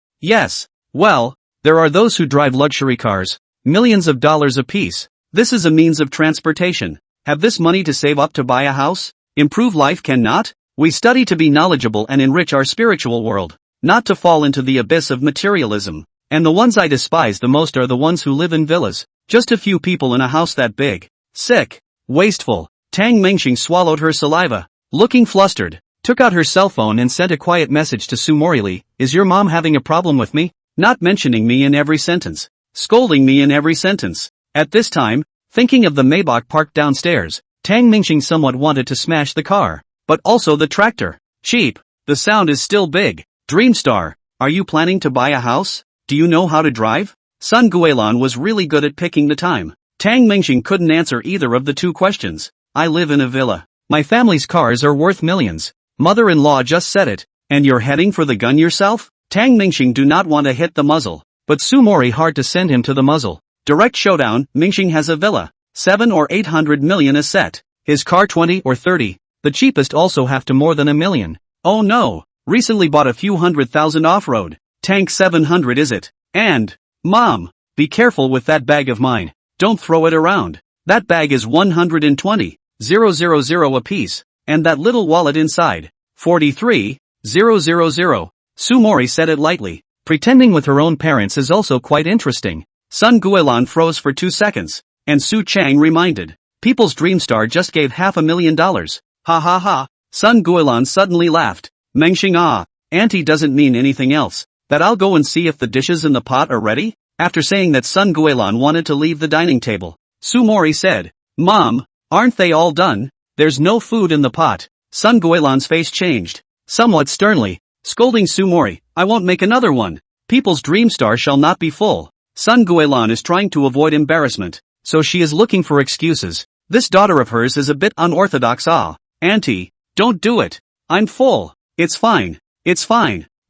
Well, there are those who drive luxury cars, millions of dollars a piece. This is a means of transportation. Have this money to save up to buy a house? Improve life cannot? We study to be knowledgeable and enrich our spiritual world, not to fall into the abyss of materialism. And the ones I despise the most are the ones who live in villas. Just a few people in a house that big. Sick. Wasteful. Tang Mingxing swallowed her saliva. Looking flustered, took out her cell phone and sent a quiet message to Su Mori Lee. Is your mom having a problem with me? Not mentioning me in every sentence. Scolding me in every sentence. At this time, thinking of the Maybach parked downstairs, Tang Mingxing somewhat wanted to smash the car. But also the tractor. Cheap. The sound is still big. Dreamstar, are you planning to buy a house? Do you know how to drive? Sun Guilan was really good at picking the time. Tang Mingxing couldn't answer either of the two questions. I live in a villa. My family's cars are worth millions. Mother-in-law just said it. And you're heading for the gun yourself? Tang Mingxing do not want to hit the muzzle. But Su Mori hard to send him to the muzzle. Direct showdown, Mingxing has a villa. 7 or 800 million a set. His car 20 or 30. The cheapest also have to more than $1 million. Oh no. Recently bought a few 100,000 off-road. Tank 700 is it? And, Mom, be careful with that bag of mine. Don't throw it around. That bag is 120,000 a piece. And that little wallet inside. 43,000. Su Mori said it lightly. Pretending with her own parents is also quite interesting. Sun Guilan froze for 2 seconds. And Su Chang reminded. People's Dreamstar just gave $500,000. Ha ha ha. Sun Guilan suddenly laughed. Mengxing Auntie doesn't mean anything else. That I'll go and see if the dishes in the pot are ready? After saying that Sun Guilan wanted to leave the dining table, Su Mori said, Mom, aren't they all done? There's no food in the pot. Sun Guilan's face changed. Somewhat sternly, scolding Su Mori, I won't make another one. People's Dreamstar shall not be full. Sun Guilan is trying to avoid embarrassment, so she is looking for excuses. This daughter of hers is a bit unorthodox. Auntie, don't do it. I'm full. It's fine.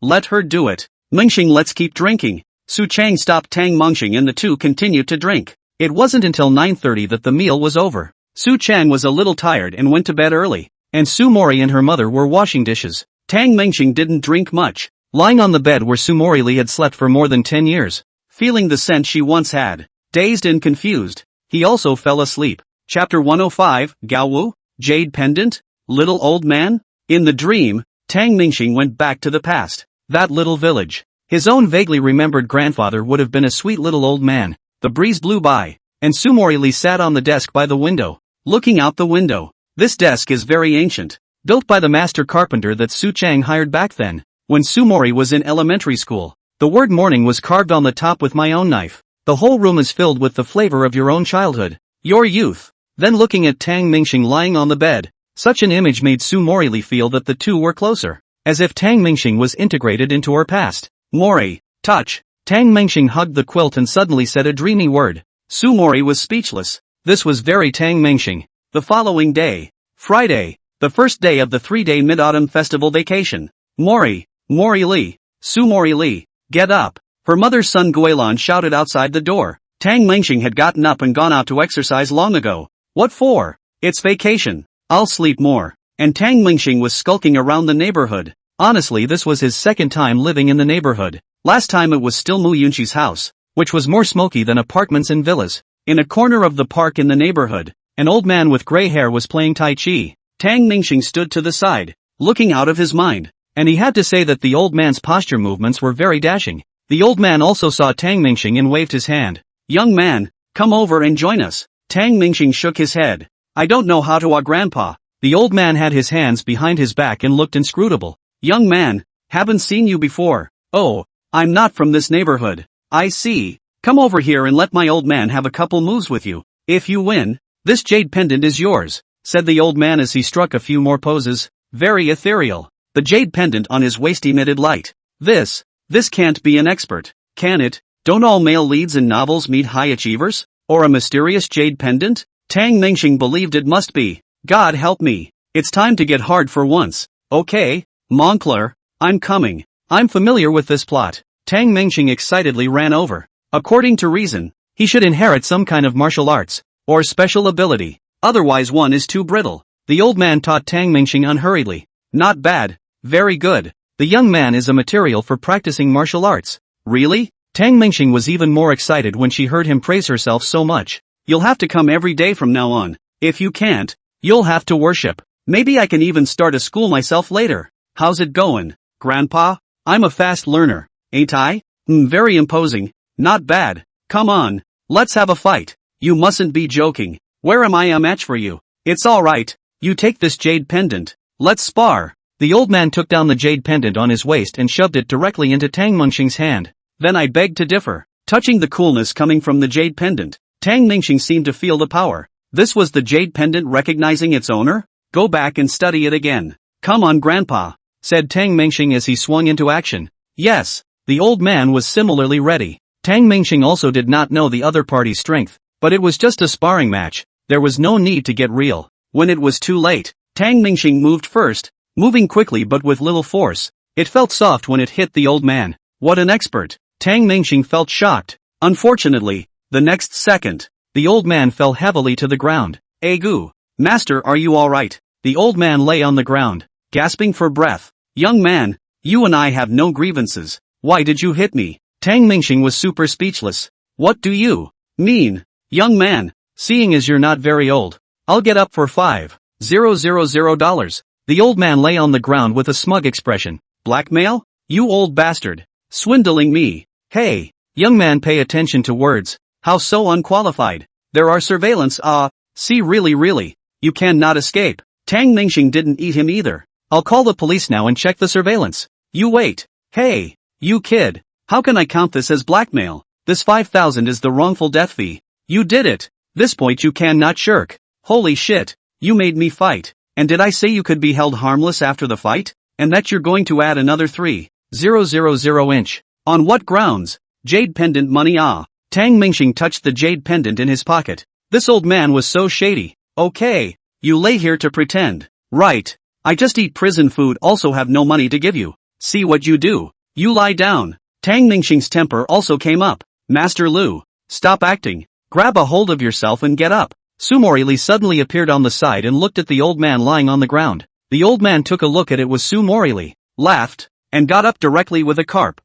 Let her do it. Mingxing, let's keep drinking. Su Chang stopped Tang Mingxing and the two continued to drink. It wasn't until 9:30 that the meal was over. Su Chang was a little tired and went to bed early, and Su Mori and her mother were washing dishes. Tang Mingxing didn't drink much, lying on the bed where Su Mori Lee had slept for more than 10 years, feeling the scent she once had. Dazed and confused, he also fell asleep. Chapter 105, Gaowu, Jade Pendant, Little Old Man? In the dream, Tang Mingxing went back to the past. That little village. His own vaguely remembered grandfather would have been a sweet little old man. The breeze blew by, and Su Mori Lee sat on the desk by the window, looking out the window. This desk is very ancient, built by the master carpenter that Su Chang hired back then, when Su Mori was in elementary school. The word morning was carved on the top with my own knife. The whole room is filled with the flavor of your own childhood, your youth. Then looking at Tang Mingxing lying on the bed, such an image made Su Mori Lee feel that the two were closer, as if Tang Mingxing was integrated into her past. Mori, touch. Tang Mingxing hugged the quilt and suddenly said a dreamy word. Su Mori was speechless. This was very Tang Mingxing. The following day, Friday, the first day of the 3-day Mid-Autumn Festival vacation. Mori Lee, Su Mori Lee, get up. Her mother Sun Guilan shouted outside the door. Tang Mengxing had gotten up and gone out to exercise long ago. What for? It's vacation. I'll sleep more. And Tang Mengxing was skulking around the neighborhood. Honestly, this was his second time living in the neighborhood. Last time it was still Mu Yunqi's house, which was more smoky than apartments and villas. In a corner of the park in the neighborhood, an old man with gray hair was playing Tai Chi. Tang Mengxing stood to the side, looking out of his mind. And he had to say that the old man's posture movements were very dashing. The old man also saw Tang Mengxing and waved his hand. Young man, come over and join us. Tang Mengxing shook his head. I don't know how to grandpa. The old man had his hands behind his back and looked inscrutable. Young man, haven't seen you before. Oh, I'm not from this neighborhood. I see. Come over here and let my old man have a couple moves with you. If you win, this jade pendant is yours, said the old man as he struck a few more poses. Very ethereal. The jade pendant on his waist emitted light. This can't be an expert, can it? Don't all male leads in novels meet high achievers? Or a mysterious jade pendant? Tang Mengxing believed it must be. God help me. It's time to get hard for once. Okay, Moncler, I'm coming. I'm familiar with this plot. Tang Mengxing excitedly ran over. According to reason, he should inherit some kind of martial arts, or special ability. Otherwise one is too brittle. The old man taught Tang Mengxing unhurriedly. Not bad. Very good. The young man is a material for practicing martial arts. Really? Tang Mengxing was even more excited when she heard him praise herself so much. You'll have to come every day from now on. If you can't, you'll have to worship. Maybe I can even start a school myself later. How's it going, Grandpa? I'm a fast learner, ain't I? Very imposing. Not bad. Come on, let's have a fight. You mustn't be joking. Where am I a match for you? It's alright. You take this jade pendant. Let's spar. The old man took down the jade pendant on his waist and shoved it directly into Tang Mengxing's hand. Then I beg to differ. Touching the coolness coming from the jade pendant, Tang Mengxing seemed to feel the power. This was the jade pendant recognizing its owner? Go back and study it again. Come on, Grandpa, said Tang Mengxing as he swung into action. Yes, the old man was similarly ready. Tang Mengxing also did not know the other party's strength, but it was just a sparring match. There was no need to get real. When it was too late, Tang Mengxing moved first, moving quickly but with little force. It felt soft when it hit the old man. What an expert! Tang Mengxing felt shocked. Unfortunately, the next second, the old man fell heavily to the ground. Agu! Master, are you alright? The old man lay on the ground, gasping for breath. Young man, you and I have no grievances. Why did you hit me? Tang Mengxing was super speechless. What do you mean? Young man, seeing as you're not very old, I'll get up for $5,000. The old man lay on the ground with a smug expression. Blackmail? You old bastard. Swindling me. Hey, young man, pay attention to words. How so unqualified? There are surveillance, see really, you cannot escape. Tang Mengxing didn't eat him either. I'll call the police now and check the surveillance. You wait. Hey, you kid. How can I count this as blackmail? This $5,000 is the wrongful death fee. You did it. This point you cannot shirk. Holy shit. You made me fight. And did I say you could be held harmless after the fight? And that you're going to add another 3,000 inch. On what grounds? Jade pendant money. Tang Mengxing touched the jade pendant in his pocket. This old man was so shady. Okay. You lay here to pretend. Right. I just eat prison food, also have no money to give you. See what you do. You lie down. Tang Mengxing's temper also came up. Master Lu, stop acting. Grab a hold of yourself and get up. Sumori Lee suddenly appeared on the side and looked at the old man lying on the ground. The old man took a look at it was Sumori Lee, laughed, and got up directly with a carp.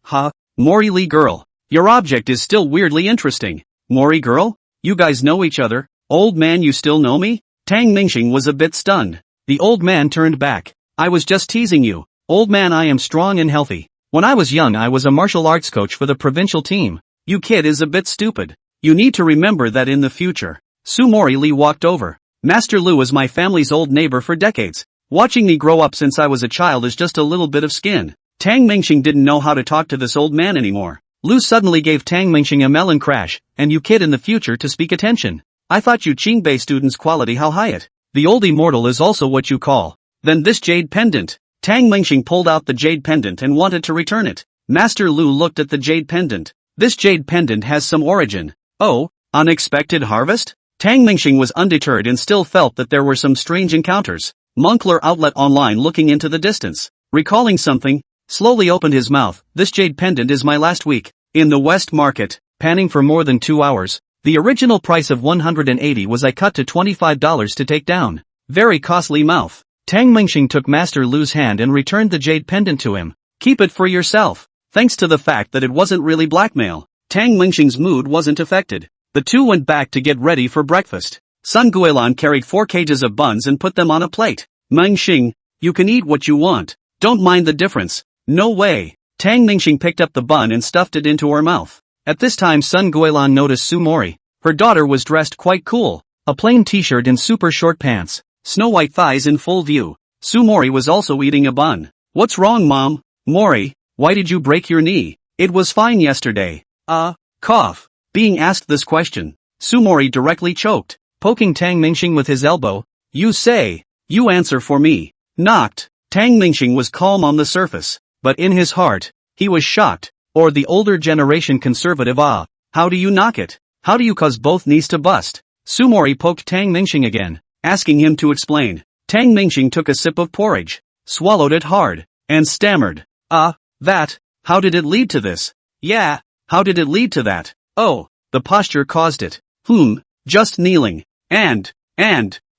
Mori Lee girl. Your object is still weirdly interesting. Mori girl? You guys know each other? Old man, you still know me? Tang Mengxing was a bit stunned. The old man turned back. I was just teasing you. Old man, I am strong and healthy. When I was young I was a martial arts coach for the provincial team. You kid is a bit stupid. You need to remember that in the future. Sumori Lee walked over. Master Lu is my family's old neighbor for decades. Watching me grow up since I was a child is just a little bit of skin. Tang Mengxing didn't know how to talk to this old man anymore. Lu suddenly gave Tang Mengxing a melon crash, and you kid in the future to speak attention. I thought you Qingbei students quality how high it. The old immortal is also what you call. Then this jade pendant. Tang Mengxing pulled out the jade pendant and wanted to return it. Master Lu looked at the jade pendant. This jade pendant has some origin. Oh, unexpected harvest? Tang Mengxing was undeterred and still felt that there were some strange encounters. Moncler outlet online looking into the distance. Recalling something, slowly opened his mouth. This jade pendant is my last week. In the West Market, panning for more than 2 hours. The original price of $180 was I cut to $25 to take down. Very costly mouth. Tang Mingxing took Master Lu's hand and returned the jade pendant to him. Keep it for yourself. Thanks to the fact that it wasn't really blackmail, Tang Mingxing's mood wasn't affected. The two went back to get ready for breakfast. Sun Guilan carried 4 cages of buns and put them on a plate. Mingxing, you can eat what you want. Don't mind the difference. No way. Tang Mingxing picked up the bun and stuffed it into her mouth. At this time Sun Guilan noticed Su Mori. Her daughter was dressed quite cool. A plain t-shirt and super short pants. Snow-white thighs in full view. Su Mori was also eating a bun. What's wrong, Mom? Mori, why did you break your knee? It was fine yesterday. Cough. Being asked this question, Su Mori directly choked, poking Tang Mingxing with his elbow. You say. You answer for me. Knocked. Tang Mingxing was calm on the surface, but in his heart, he was shocked. Or the older generation conservative how do you knock it? How do you cause both knees to bust? Su Mori poked Tang Mingxing again, asking him to explain. Tang Mingxing took a sip of porridge, swallowed it hard, and stammered. How did it lead to this? Yeah, how did it lead to that? Oh, the posture caused it. Just kneeling. And,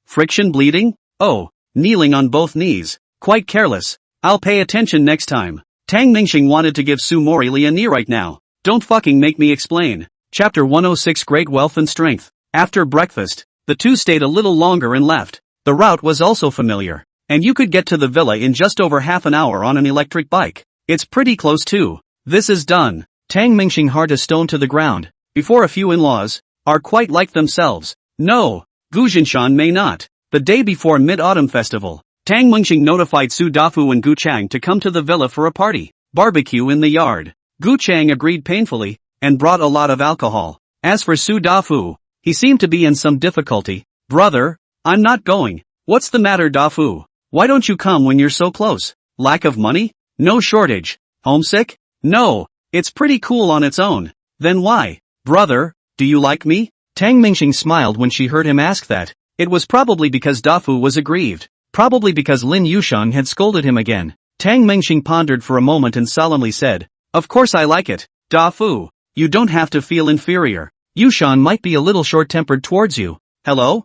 friction bleeding? Oh, kneeling on both knees. Quite careless. I'll pay attention next time. Tang Mingxing wanted to give Su Mori a knee right now. Don't fucking make me explain. Chapter 106 Great Wealth and Strength. After breakfast, the two stayed a little longer and left. The route was also familiar, and you could get to the villa in just over half an hour on an electric bike. It's pretty close too. This is done. Tang Mingxing hard a stone to the ground. Before a few in-laws are quite like themselves. No, Gu Jinshan may not. The day before Mid-Autumn Festival, Tang Mingxing notified Su Dafu and Gu Chang to come to the villa for a party. Barbecue in the yard. Gu Chang agreed painfully, and brought a lot of alcohol. As for Su Dafu, he seemed to be in some difficulty. Brother, I'm not going. What's the matter, Dafu? Why don't you come when you're so close? Lack of money? No shortage. Homesick? No, it's pretty cool on its own. Then why? Brother, do you like me? Tang Mingxing smiled when she heard him ask that. It was probably because Dafu was aggrieved. Probably because Lin Yushang had scolded him again. Tang Mingxing pondered for a moment and solemnly said, Of course I like it, Dafu. You don't have to feel inferior. Yushang might be a little short-tempered towards you. Hello?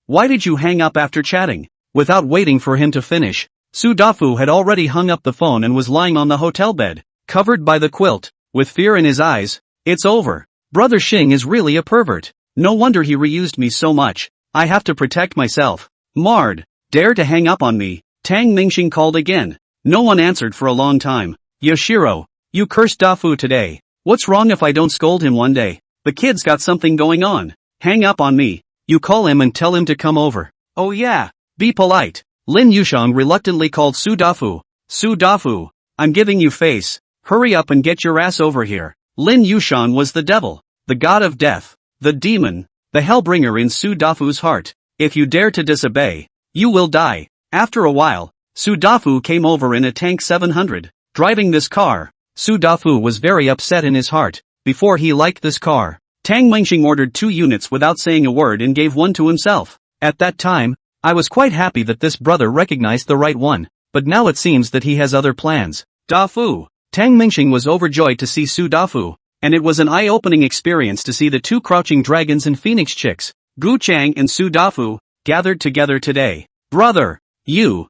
Why did you hang up after chatting? Without waiting for him to finish, Su Dafu had already hung up the phone and was lying on the hotel bed, covered by the quilt, with fear in his eyes. It's over. Brother Xing is really a pervert. No wonder he reused me so much. I have to protect myself. Marred. Dare to hang up on me. Tang Mingxing called again. No one answered for a long time. Yoshiro, you cursed Dafu today. What's wrong if I don't scold him one day? The kid's got something going on. Hang up on me. You call him and tell him to come over. Oh yeah. Be polite. Lin Yushang reluctantly called Su Dafu. Su Dafu, I'm giving you face. Hurry up and get your ass over here. Lin Yushang was the devil, the god of death, the demon, the hellbringer in Su Dafu's heart. If you dare to disobey, you will die. After a while, Su Dafu came over in a tank 700. Driving this car, Su Dafu was very upset in his heart. Before he liked this car, Tang Mingxing ordered 2 units without saying a word and gave one to himself. At that time, I was quite happy that this brother recognized the right one, but now it seems that he has other plans. Dafu. Tang Mingxing was overjoyed to see Su Dafu, and it was an eye-opening experience to see the 2 crouching dragons and phoenix chicks, Gu Chang and Su Dafu, gathered together today. Brother, you,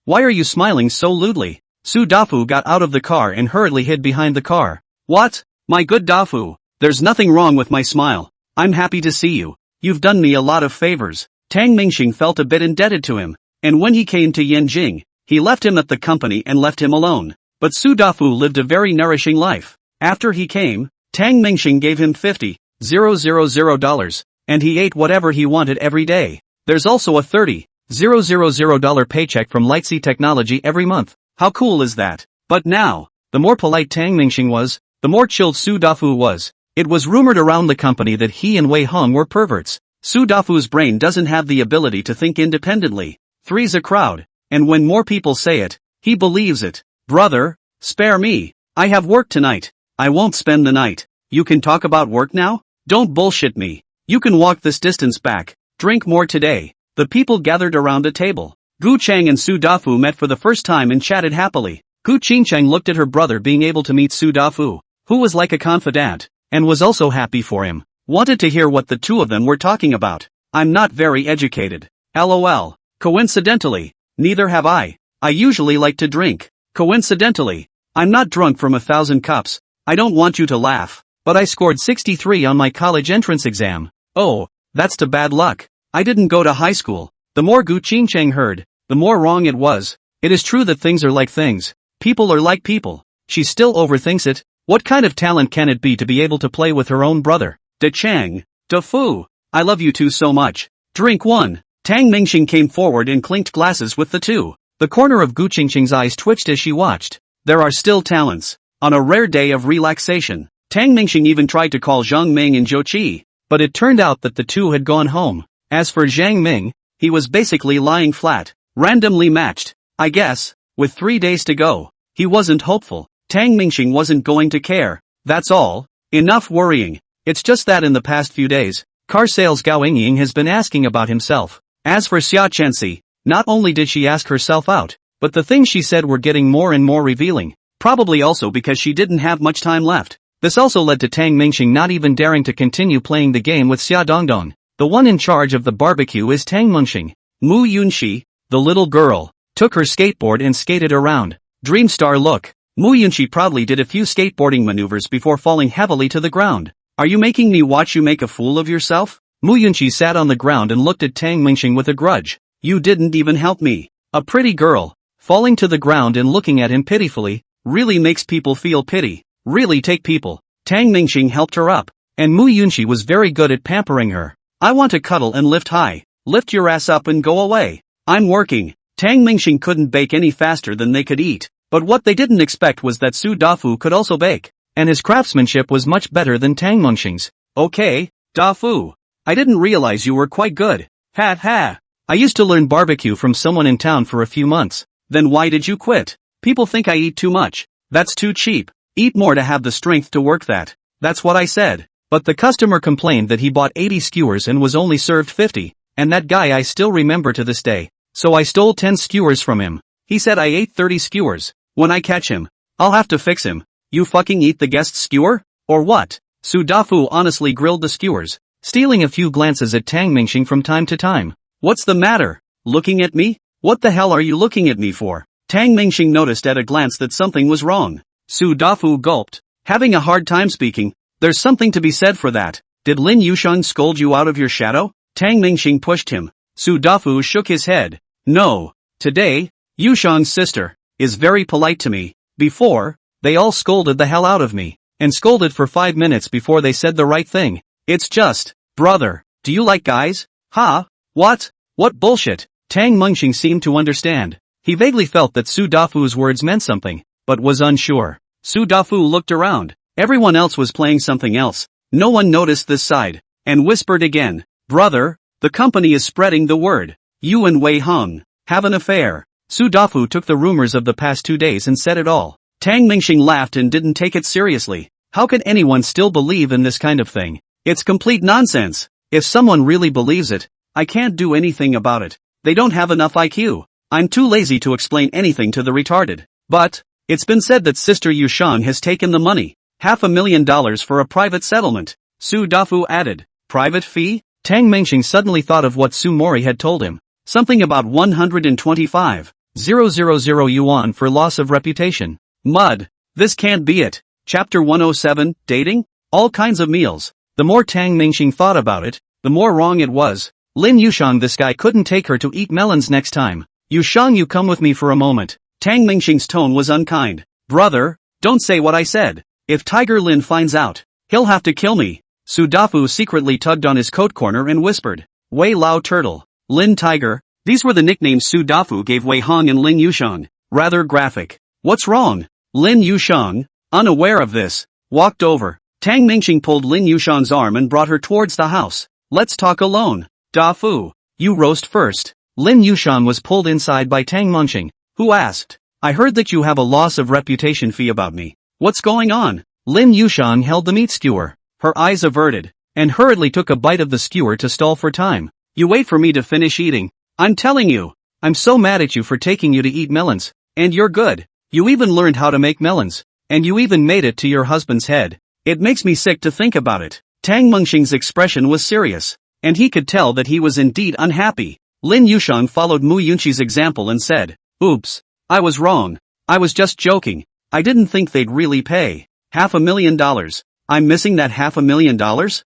why are you smiling so lewdly? Su Dafu got out of the car and hurriedly hid behind the car. What? My good Dafu, there's nothing wrong with my smile. I'm happy to see you. You've done me a lot of favors. Tang Mingxing felt a bit indebted to him, and when he came to Yanjing, he left him at the company and left him alone. But Su Dafu lived a very nourishing life. After he came, Tang Mingxing gave him $50,000, and he ate whatever he wanted every day. There's also a $30,000 paycheck from Lightsea Technology every month. How cool is that? But now, the more polite Tang Mingxing was, the more chilled Su Dafu was. It was rumored around the company that he and Wei Hong were perverts. Su Dafu's brain doesn't have the ability to think independently. Three's a crowd, and when more people say it, he believes it. Brother, spare me. I have work tonight. I won't spend the night. You can talk about work now? Don't bullshit me. You can walk this distance back. Drink more today. The people gathered around a table. Gu Chang and Su Dafu met for the first time and chatted happily. Gu Qingchang looked at her brother being able to meet Su Dafu, who was like a confidant, and was also happy for him. Wanted to hear what the two of them were talking about. I'm not very educated. LOL. Coincidentally, neither have I. I usually like to drink. Coincidentally, I'm not drunk from 1,000 cups. I don't want you to laugh, but I scored 63 on my college entrance exam. Oh, that's to bad luck. I didn't go to high school. The more Gu Qingcheng heard, the more wrong it was. It is true that things are like things. People are like people. She still overthinks it. What kind of talent can it be to be able to play with her own brother? De Chang. De Fu. I love you two so much. Drink one. Tang Mingxing came forward and clinked glasses with the two. The corner of Gu Qingcheng's eyes twitched as she watched. There are still talents. On a rare day of relaxation, Tang Mingxing even tried to call Zhang Ming and Zhou Qi, but it turned out that the two had gone home. As for Zhang Ming, he was basically lying flat, randomly matched. I guess, with 3 days to go, he wasn't hopeful. Tang Mingxing wasn't going to care. That's all. Enough worrying. It's just that in the past few days, car sales Gao Yingying has been asking about himself. As for Xia Chenxi, not only did she ask herself out, but the things she said were getting more and more revealing. Probably also because she didn't have much time left. This also led to Tang Mingxing not even daring to continue playing the game with Xia Dongdong. The one in charge of the barbecue is Tang Mingxing. Mu Yunxi, the little girl, took her skateboard and skated around. Dreamstar look. Mu Yunxi proudly did a few skateboarding maneuvers before falling heavily to the ground. Are you making me watch you make a fool of yourself? Mu Yunxi sat on the ground and looked at Tang Mingxing with a grudge. You didn't even help me. A pretty girl, falling to the ground and looking at him pitifully, really makes people feel pity. Really take people. Tang Mingxing helped her up, and Mu Yunxi was very good at pampering her. I want to cuddle and lift high. Lift your ass up and go away. I'm working. Tang Mingxing couldn't bake any faster than they could eat, but what they didn't expect was that Su Dafu could also bake, and his craftsmanship was much better than Tang Mingxing's. Okay, Dafu. I didn't realize you were quite good. Ha ha. I used to learn barbecue from someone in town for a few months. Then why did you quit? People think I eat too much. That's too cheap. Eat more to have the strength to work that. That's what I said. But the customer complained that he bought 80 skewers and was only served 50. And that guy I still remember to this day. So I stole 10 skewers from him. He said I ate 30 skewers. When I catch him, I'll have to fix him. You fucking eat the guest's skewer? Or what? Su Dafu honestly grilled the skewers, stealing a few glances at Tang Mingxing from time to time. What's the matter? Looking at me? What the hell are you looking at me for? Tang Mingxing noticed at a glance that something was wrong. Su Dafu gulped. Having a hard time speaking. There's something to be said for that. Did Lin Yushang scold you out of your shadow? Tang Mingxing pushed him. Su Dafu shook his head. No. Today, Yushang's sister is very polite to me. Before, they all scolded the hell out of me. And scolded for 5 minutes before they said the right thing. It's just, brother, do you like guys? Huh? What? What bullshit? Tang Mingxing seemed to understand. He vaguely felt that Su Dafu's words meant something, but was unsure. Su Dafu looked around. Everyone else was playing something else. No one noticed this side, and whispered again. Brother, the company is spreading the word. You and Wei Hong have an affair. Su Dafu took the rumors of the past 2 days and said it all. Tang Mingxing laughed and didn't take it seriously. How could anyone still believe in this kind of thing? It's complete nonsense. If someone really believes it, I can't do anything about it. They don't have enough IQ. I'm too lazy to explain anything to the retarded. But, it's been said that Sister Yushang has taken the money. $500,000 for a private settlement. Su Dafu added. Private fee? Tang Mingxing suddenly thought of what Su Mori had told him. Something about 125,000 yuan for loss of reputation. Mud. This can't be it. Chapter 107, Dating? All kinds of meals. The more Tang Mingxing thought about it, the more wrong it was. Lin Yushang, this guy couldn't take her to eat melons next time. Yushang, you come with me for a moment. Tang Mingxing's tone was unkind. Brother, don't say what I said. If Tiger Lin finds out, he'll have to kill me. Su Dafu secretly tugged on his coat corner and whispered. Wei Lao Turtle. Lin Tiger. These were the nicknames Su Dafu gave Wei Hong and Lin Yushang. Rather graphic. What's wrong? Lin Yushang, unaware of this, walked over. Tang Mingxing pulled Lin Yushang's arm and brought her towards the house. Let's talk alone. Dafu, you roast first. Lin Yushang was pulled inside by Tang Mingxing, who asked. I heard that you have a loss of reputation fee about me. What's going on? Lin Yushang held the meat skewer, her eyes averted, and hurriedly took a bite of the skewer to stall for time. You wait for me to finish eating. I'm telling you. I'm so mad at you for taking you to eat melons. And you're good. You even learned how to make melons. And you even made it to your husband's head. It makes me sick to think about it. Tang Mengxing's expression was serious, and he could tell that he was indeed unhappy. Lin Yushang followed Mu Yunqi's example and said, "Oops, I was wrong. I was just joking. I didn't think they'd really pay $500,000. I'm missing that $500,000?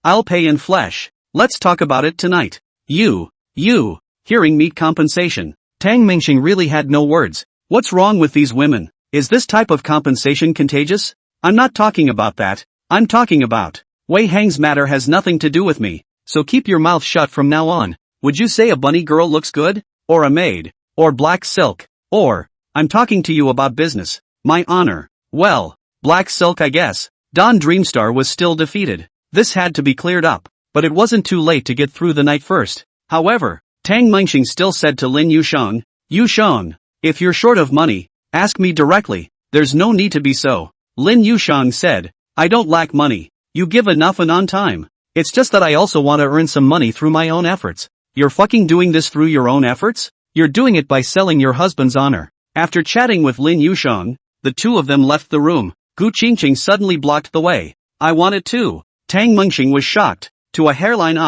I'll pay in flesh. Let's talk about it tonight." Hearing meet compensation. Tang Mengxing really had no words. What's wrong with these women? Is this type of compensation contagious? I'm not talking about that. I'm talking about Wei Hang's matter has nothing to do with me, so keep your mouth shut from now on. Would you say a bunny girl looks good? Or a maid? Or black silk? Or, I'm talking to you about business. My honor. Well, black silk I guess. Don Dreamstar was still defeated. This had to be cleared up, but it wasn't too late to get through the night first. However, Tang Mengxing still said to Lin Yushang, "Yushang, if you're short of money, ask me directly, there's no need to be so." Lin Yushang said, "I don't lack money. You give enough and on time. It's just that I also want to earn some money through my own efforts." "You're fucking doing this through your own efforts? You're doing it by selling your husband's honor." After chatting with Lin Yushang, the two of them left the room. Gu Qingqing suddenly blocked the way. "I want it too." Tang Mengxing was shocked. To a hairline,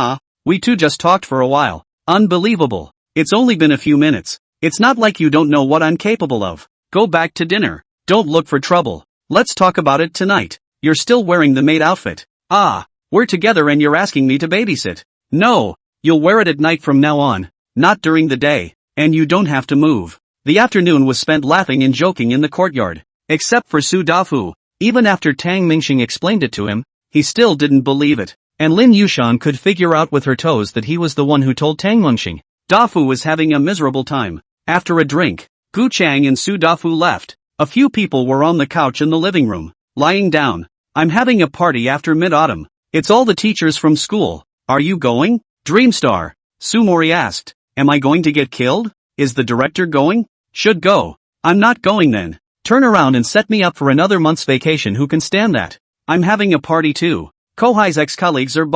we two just talked for a while. Unbelievable. It's only been a few minutes. It's not like you don't know what I'm capable of. Go back to dinner. Don't look for trouble. Let's talk about it tonight. You're still wearing the maid outfit. We're together and you're asking me to babysit. No, you'll wear it at night from now on. Not during the day. And you don't have to move. The afternoon was spent laughing and joking in the courtyard. Except for Su Dafu. Even after Tang Mengxing explained it to him, he still didn't believe it. And Lin Yushan could figure out with her toes that he was the one who told Tang Mengxing. Dafu was having a miserable time. After a drink, Gu Chang and Su Dafu left. A few people were on the couch in the living room, lying down. "I'm having a party after mid-autumn. It's all the teachers from school. Are you going?" Dreamstar. Sumori asked. "Am I going to get killed? Is the director going?" "Should go." "I'm not going then. Turn around and set me up for another month's vacation. Who can stand that?" "I'm having a party too. Kohai's ex-colleagues are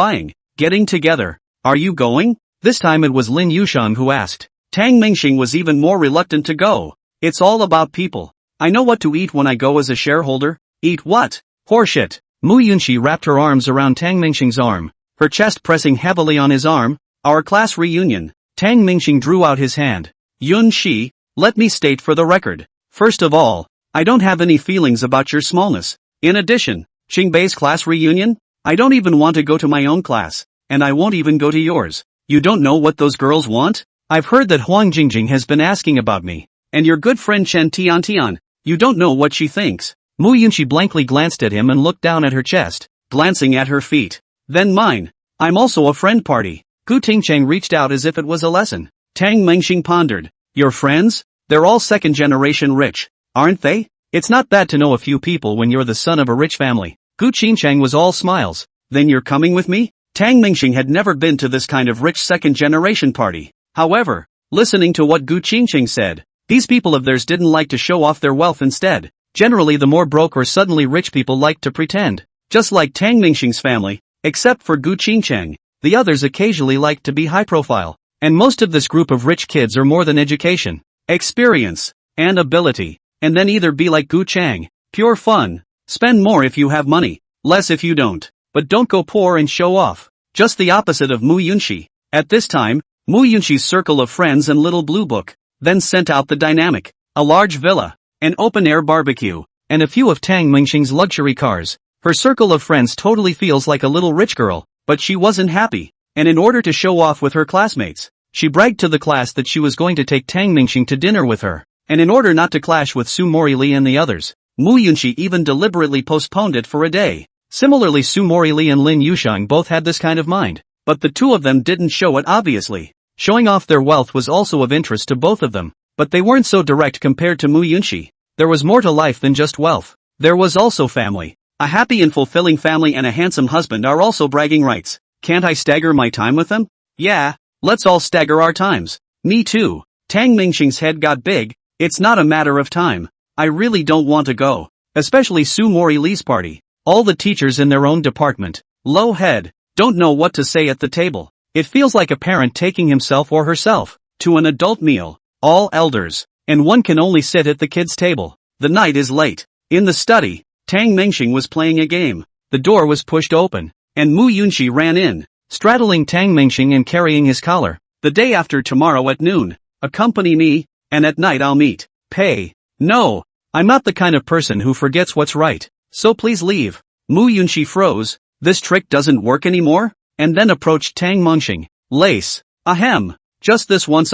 getting together. Are you going?" This time it was Lin Yushan who asked. Tang Mengxing was even more reluctant to go. "It's all about people. I know what to eat when I go as a shareholder." "Eat what?" "Horseshit." Mu Yunxi wrapped her arms around Tang Mengxing's arm, her chest pressing heavily on his arm. "Our class reunion." Tang Mengxing drew out his hand. "Yunxi, let me state for the record. First of all, I don't have any feelings about your smallness. In addition, Xingbei's class reunion? I don't even want to go to my own class, and I won't even go to yours. You don't know what those girls want? I've heard that Huang Jingjing has been asking about me. And your good friend Chen Tian, you don't know what she thinks." Mu Yunxi blankly glanced at him and looked down at her chest, glancing at her feet. "Then mine. I'm also a friend party." Gu Tingcheng reached out as if it was a lesson. Tang Mengxing pondered. "Your friends? They're all second-generation rich, aren't they? It's not bad to know a few people when you're the son of a rich family." Gu Qingcheng was all smiles. "Then you're coming with me?" Tang Mengxing had never been to this kind of rich second-generation party. However, listening to what Gu Qingcheng said, these people of theirs didn't like to show off their wealth instead. Generally the more broke or suddenly rich people liked to pretend. Just like Tang Mengxing's family, except for Gu Qingcheng, the others occasionally liked to be high profile. And most of this group of rich kids are more than education, experience, and ability. And then either be like Gu Chang, pure fun. Spend more if you have money, less if you don't. But don't go poor and show off. Just the opposite of Mu Yunxi. At this time, Mu Yunxi's circle of friends and Little Blue Book then sent out the dynamic, a large villa, an open-air barbecue, and a few of Tang Mengxing's luxury cars. Her circle of friends totally feels like a little rich girl, but she wasn't happy. And in order to show off with her classmates, she bragged to the class that she was going to take Tang Mengxing to dinner with her. And in order not to clash with Su Mori Li and the others, Mu Yunxi even deliberately postponed it for a day. Similarly, Su Mori Li and Lin Yushang both had this kind of mind, but the two of them didn't show it obviously. Showing off their wealth was also of interest to both of them, but they weren't so direct compared to Mu Yunxi. There was more to life than just wealth. There was also family. A happy and fulfilling family and a handsome husband are also bragging rights. Can't I stagger my time with them? Yeah, let's all stagger our times. Me too. Tang Mengxing's head got big. It's not a matter of time. I really don't want to go. Especially Su Mori Li's party. All the teachers in their own department. Low head. Don't know what to say at the table. It feels like a parent taking himself or herself to an adult meal. All elders. And one can only sit at the kids' table. The night is late. In the study, Tang Mengxing was playing a game. The door was pushed open, and Mu Yunxi ran in, straddling Tang Mingxing and carrying his collar. The day after tomorrow at noon. Accompany me, and at night I'll meet. Pay. No. I'm not the kind of person who forgets what's right, so please leave. Mu Yunxi froze. This trick doesn't work anymore? And then approached Tang Mingxing. Lace. Ahem. Just this once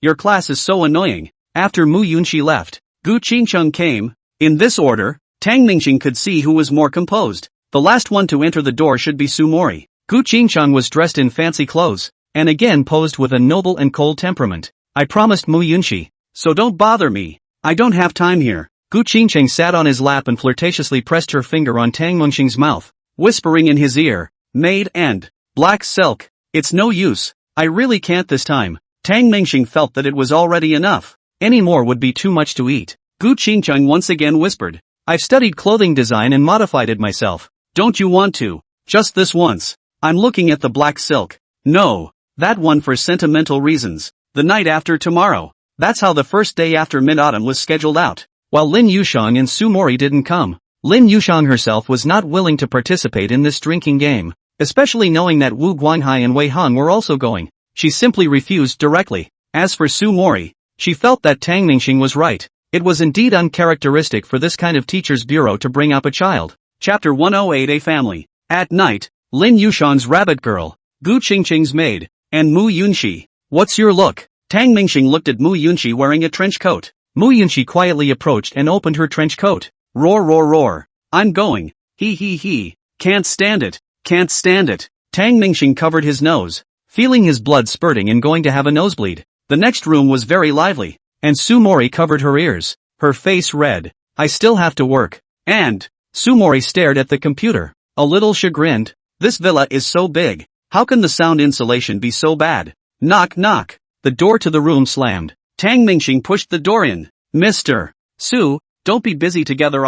your class is so annoying. After Mu Yunxi left, Gu Qingcheng came. In this order, Tang Mingxing could see who was more composed. The last one to enter the door should be Su Mori. Gu Qingcheng was dressed in fancy clothes, and again posed with a noble and cold temperament. I promised Mu Yunxi, so don't bother me. I don't have time here. Gu Qingcheng sat on his lap and flirtatiously pressed her finger on Tang Mingxing's mouth, whispering in his ear, maid and black silk. It's no use. I really can't this time. Tang Mingxing felt that it was already enough. Any more would be too much to eat. Gu Qingcheng once again whispered, I've studied clothing design and modified it myself. Don't you want to? Just this once. I'm looking at the black silk. No. That one for sentimental reasons. The night after tomorrow. That's how the first day after mid-autumn was scheduled out. While Lin Yushang and Su Mori didn't come, Lin Yushang herself was not willing to participate in this drinking game, especially knowing that Wu Guanghai and Wei Hong were also going. She simply refused directly. As for Su Mori, she felt that Tang Mingxing was right. It was indeed uncharacteristic for this kind of teacher's bureau to bring up a child. Chapter 108 A Family. At night, Lin Yushang's rabbit girl, Gu Qingcheng's maid, and Mu Yunxi. What's your look? Tang Mingxing looked at Mu Yunxi wearing a trench coat. Mu Yunxi quietly approached and opened her trench coat. Roar roar roar. I'm going. He. Can't stand it. Can't stand it. Tang Mingxing covered his nose, feeling his blood spurting and going to have a nosebleed. The next room was very lively, and Su Mori covered her ears, her face red. I still have to work. And Su Mori stared at the computer, a little chagrined. This villa is so big. How can the sound insulation be so bad? Knock knock. The door to the room slammed. Tang Mingxing pushed the door in. Mr. Su, don't be busy together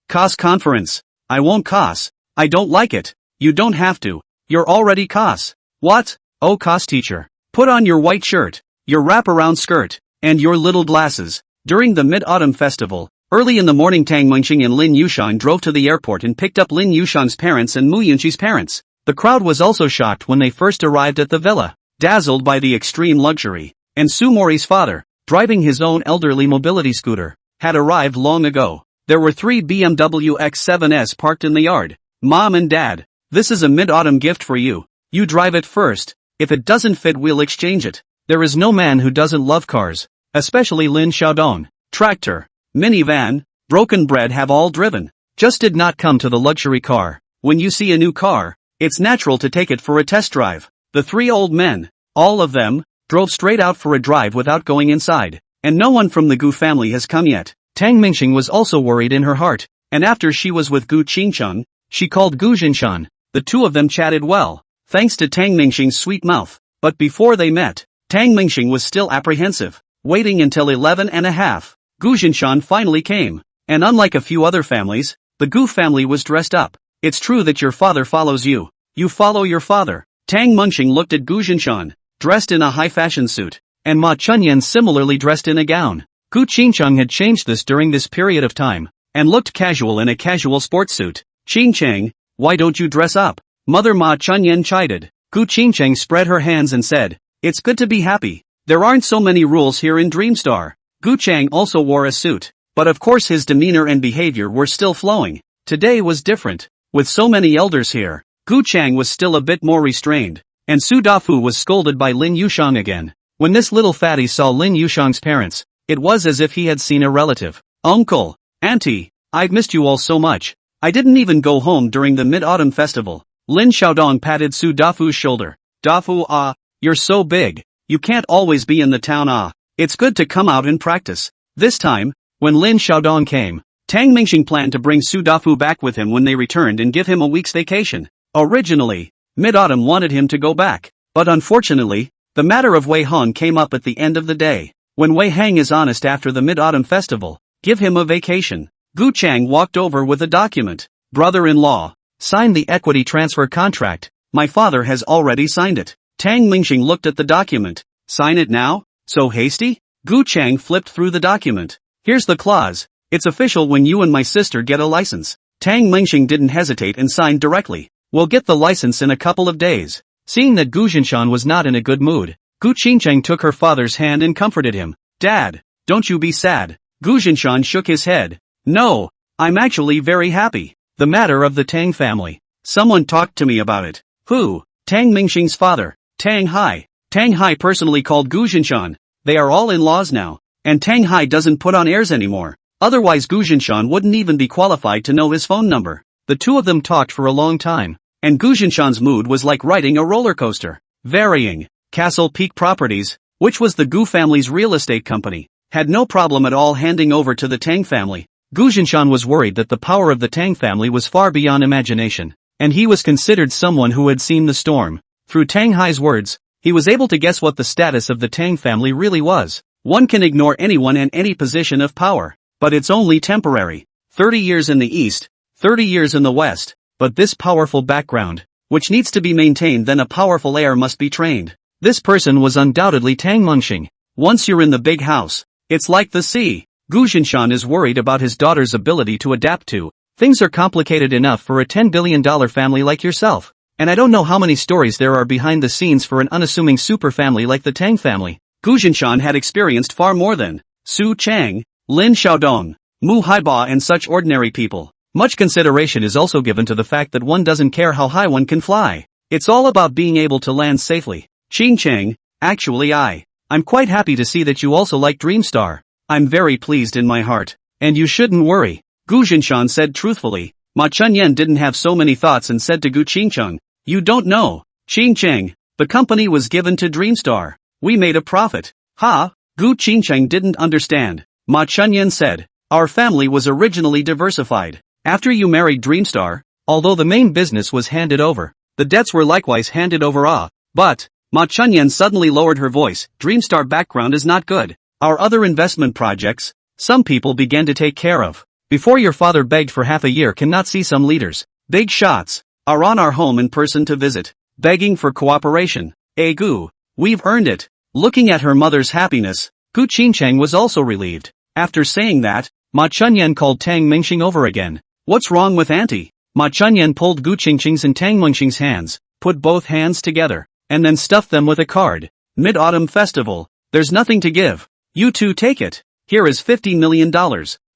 Cos conference. I won't cos. I don't like it. You don't have to. You're already cos. What? Oh cos teacher. Put on your white shirt, your wraparound skirt, and your little glasses. During the Mid-Autumn Festival, early in the morning Tang Mingxing and Lin Yushang drove to the airport and picked up Lin Yushang's parents and Mu Yunxi's parents. The crowd was also shocked when they first arrived at the villa, dazzled by the extreme luxury. And Su Mori's father, driving his own elderly mobility scooter, had arrived long ago. There were 3 BMW X7s parked in the yard. Mom and Dad, this is a mid-autumn gift for you. You drive it first. If it doesn't fit, we'll exchange it. There is no man who doesn't love cars, especially Lin Xiaodong. Tractor, minivan, broken bread have all driven. Just did not come to the luxury car. When you see a new car, it's natural to take it for a test drive. The 3 old men, all of them, drove straight out for a drive without going inside, and no one from the Gu family has come yet. Tang Mingxing was also worried in her heart, and after she was with Gu Qingcheng, she called Gu Jinshan. The two of them chatted well, thanks to Tang Mingxing's sweet mouth. But before they met, Tang Mingxing was still apprehensive, waiting until 11:30. Gu Jinshan finally came, and unlike a few other families, the Gu family was dressed up. It's true that your father follows you. You follow your father. Tang Mingxing looked at Gu Jinshan, dressed in a high-fashion suit, and Ma Chunyan similarly dressed in a gown. Gu Qingcheng had changed this during this period of time, and looked casual in a casual sports suit. Qingcheng, why don't you dress up? Mother Ma Chunyan chided. Gu Qingcheng spread her hands and said, it's good to be happy. There aren't so many rules here in Dreamstar. Gu Chang also wore a suit, but of course his demeanor and behavior were still flowing. Today was different. With so many elders here, Gu Chang was still a bit more restrained, and Su Dafu was scolded by Lin Yushang again. When this little fatty saw Lin Yushang's parents, it was as if he had seen a relative. Uncle, Auntie, I've missed you all so much. I didn't even go home during the Mid-Autumn Festival. Lin Xiaodong patted Su Dafu's shoulder. Dafu, you're so big. You can't always be in the town It's good to come out and practice. This time, when Lin Xiaodong came, Tang Mingxing planned to bring Su Dafu back with him when they returned and give him a week's vacation. Originally, Mid-Autumn wanted him to go back, but unfortunately, the matter of Wei Hong came up at the end of the day. When Wei Hang is honest after the Mid-Autumn Festival, give him a vacation. Gu Chang walked over with a document. Brother-in-law, sign the equity transfer contract. My father has already signed it. Tang Mingxing looked at the document. Sign it now? So hasty? Gu Chang flipped through the document. Here's the clause. It's official when you and my sister get a license. Tang Mingxing didn't hesitate and signed directly. We'll get the license in a couple of days. Seeing that Gu Jinshan was not in a good mood, Gu Qingcheng took her father's hand and comforted him. Dad, don't you be sad. Gu Jinshan shook his head. No, I'm actually very happy. The matter of the Tang family. Someone talked to me about it. Who? Tang Mingxing's father, Tang Hai. Tang Hai personally called Gu Jinshan. They are all in-laws now, and Tang Hai doesn't put on airs anymore. Otherwise Gu Jinshan wouldn't even be qualified to know his phone number. The two of them talked for a long time, and Gu Jinshan's mood was like riding a roller coaster. Varying. Castle Peak Properties, which was the Gu family's real estate company, had no problem at all handing over to the Tang family. Gu Jinshan was worried that the power of the Tang family was far beyond imagination, and he was considered someone who had seen the storm. Through Tang Hai's words, he was able to guess what the status of the Tang family really was. One can ignore anyone and any position of power, but it's only temporary. 30 years in the East, 30 years in the West, but this powerful background, which needs to be maintained, then a powerful heir must be trained. This person was undoubtedly Tang Mengxing. Once you're in the big house, it's like the sea. Gu Jinshan is worried about his daughter's ability to adapt to. Things are complicated enough for a $10 billion family like yourself. And I don't know how many stories there are behind the scenes for an unassuming super family like the Tang family. Gu Jinshan had experienced far more than Su Chang, Lin Xiaodong, Mu Haiba and such ordinary people. Much consideration is also given to the fact that one doesn't care how high one can fly. It's all about being able to land safely. Qing Cheng, actually I'm quite happy to see that you also like Dreamstar. I'm very pleased in my heart. And you shouldn't worry. Gu Jinshan said truthfully. Ma Chunyan didn't have so many thoughts and said to Gu Qingcheng, you don't know. Qing Cheng, the company was given to Dreamstar. We made a profit. Ha? Gu Qingcheng didn't understand. Ma Chunyan said, our family was originally diversified. After you married Dreamstar, although the main business was handed over, the debts were likewise handed over. But, Ma Chunyan suddenly lowered her voice, Dreamstar background is not good. Our other investment projects, some people began to take care of. Before your father begged for half a year cannot see some leaders. Big shots are on our home in person to visit, begging for cooperation. Gu, we've earned it. Looking at her mother's happiness, Gu Qingcheng was also relieved. After saying that, Ma Chunyan called Tang Mingxing over again. What's wrong with auntie? Ma Chunyan pulled Gu Qingcheng's and Tang Mingxing's hands, put both hands together, and then stuffed them with a card. Mid-Autumn Festival. There's nothing to give. You two take it. Here is $50 million.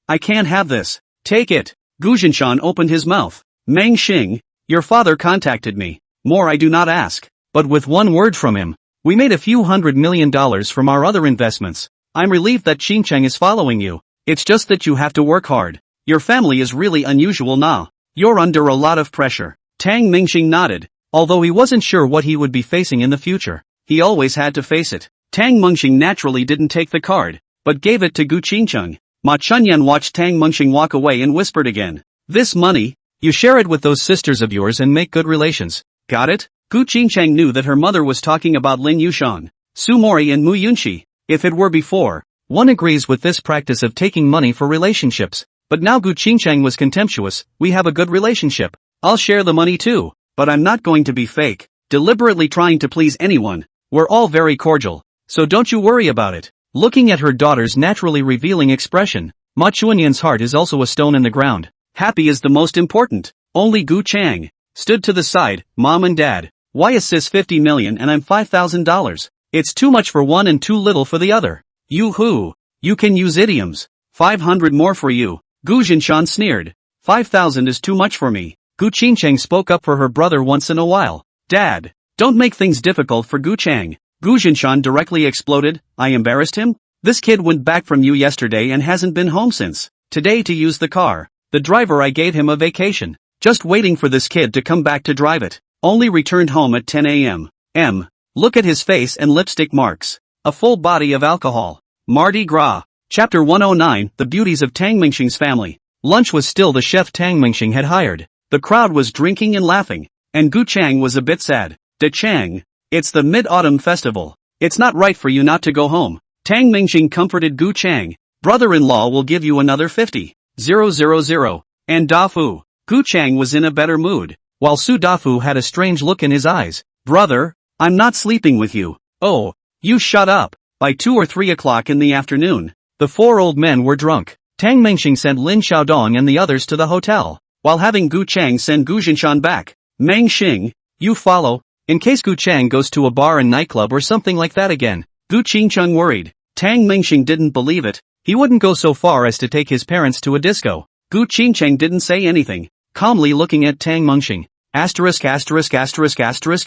I can't have this. Take it. Gu Jinshan opened his mouth. Meng Xing, your father contacted me. More I do not ask. But with one word from him, we made a few $100 million from our other investments. I'm relieved that Qingcheng is following you. It's just that you have to work hard. Your family is really unusual now. You're under a lot of pressure. Tang Mingxing nodded. Although he wasn't sure what he would be facing in the future, he always had to face it. Tang Mingxing naturally didn't take the card, but gave it to Gu Qingcheng. Ma Chunyan watched Tang Mingxing walk away and whispered again. This money, you share it with those sisters of yours and make good relations. Got it? Gu Qingcheng knew that her mother was talking about Lin Yushan, Su Mori and Mu Yunxi. If it were before, one agrees with this practice of taking money for relationships. But now Gu Qingcheng was contemptuous. We have a good relationship. I'll share the money too. But I'm not going to be fake, deliberately trying to please anyone. We're all very cordial. So don't you worry about it. Looking at her daughter's naturally revealing expression, Ma Chuanyan's heart is also a stone in the ground. Happy is the most important. Only Gu Chang stood to the side. Mom and Dad, why is sis $50 million and I'm $5,000? It's too much for one and too little for the other. You can use idioms. 500 more for you. Gu Jinshan sneered. 5,000 is too much for me. Gu Qingcheng spoke up for her brother once in a while. Dad, don't make things difficult for Gu Chang. Gu Jinshan directly exploded. I embarrassed him? This kid went back from you yesterday and hasn't been home since today to use the car. The driver I gave him a vacation. Just waiting for this kid to come back to drive it. Only returned home at 10 a.m. Look at his face and lipstick marks. A full body of alcohol. Mardi Gras. Chapter 109, The Beauties of Tang Mingxing's Family. Lunch was still the chef Tang Mingxing had hired. The crowd was drinking and laughing, and Gu Chang was a bit sad. De Chang, it's the Mid-Autumn Festival. It's not right for you not to go home. Tang Mingxing comforted Gu Chang. Brother-in-law will give you another 50,000. And Dafu. Gu Chang was in a better mood, while Su Dafu had a strange look in his eyes. Brother, I'm not sleeping with you. Oh, you shut up. By 2 or 3 o'clock in the afternoon, the 4 old men were drunk. Tang Mingxing sent Lin Xiaodong and the others to the hotel, while having Gu Chang send Gu Jinshan back. Meng Xing, you follow, in case Gu Chang goes to a bar and nightclub or something like that again. Gu Qingcheng worried. Tang Mengxing didn't believe it. He wouldn't go so far as to take his parents to a disco. Gu Qingcheng didn't say anything, calmly looking at Tang Mengxing.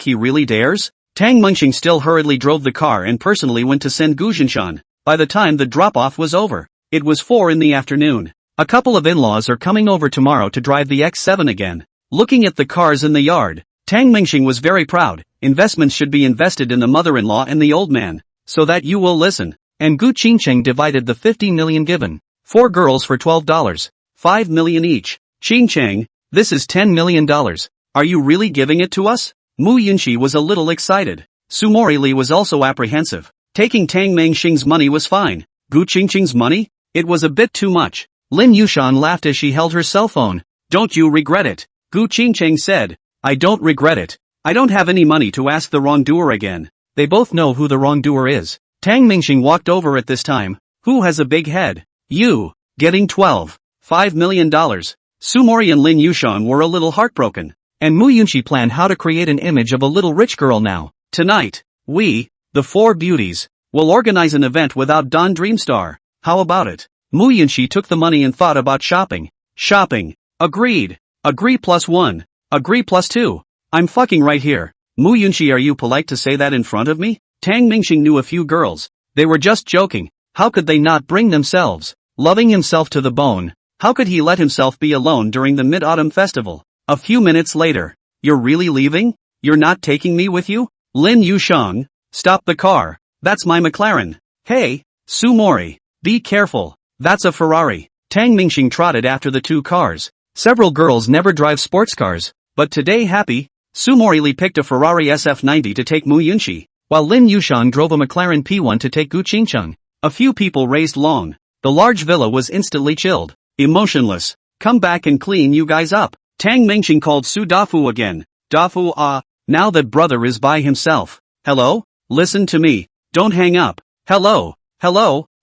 He really dares? Tang Mengxing still hurriedly drove the car and personally went to send Gu Jinshan. By the time the drop-off was over, it was 4 in the afternoon. A couple of in-laws are coming over tomorrow to drive the X7 again. Looking at the cars in the yard, Tang Mengxing was very proud. Investments should be invested in the mother-in-law and the old man, so that you will listen. And Gu Qingcheng divided the 15 million given. 4 girls for $12. 5 million each. Qingcheng, this is $10 million. Are you really giving it to us? Mu Yunxi was a little excited. Sumori Li was also apprehensive. Taking Tang Mengxing's money was fine. Gu Qingcheng's money? It was a bit too much. Lin Yushan laughed as she held her cell phone. Don't you regret it? Gu Qingcheng said. I don't regret it. I don't have any money to ask the wrongdoer again. They both know who the wrongdoer is. Tang Mengxing walked over at this time. Who has a big head? You. Getting $5 million. Sumori and Lin Yushan were a little heartbroken. And Mu Yunxi planned how to create an image of a little rich girl now. Tonight, we, the 4 beauties, will organize an event without Don Dreamstar. How about it? Mu Yunxi took the money and thought about shopping. Shopping. Agreed. Agree +1. Agree +2. I'm fucking right here. Mu Yunxi, are you polite to say that in front of me? Tang Mengxing knew a few girls. They were just joking. How could they not bring themselves? Loving himself to the bone. How could he let himself be alone during the Mid-Autumn Festival? A few minutes later. You're really leaving? You're not taking me with you? Lin Yushang, stop the car. That's my McLaren. Hey, Sumori, be careful. That's a Ferrari. Tang Mengxing trotted after the 2 cars. Several girls never drive sports cars, but today happy. Sumori Li picked a Ferrari SF90 to take Mu Yunxi, while Lin Yushang drove a McLaren P1 to take Gu Qingcheng. A few people raised long. The large villa was instantly chilled. Emotionless. Come back and clean you guys up. Tang Mengxing called Su Dafu again. Dafu, now that brother is by himself. Hello? Listen to me. Don't hang up. Hello?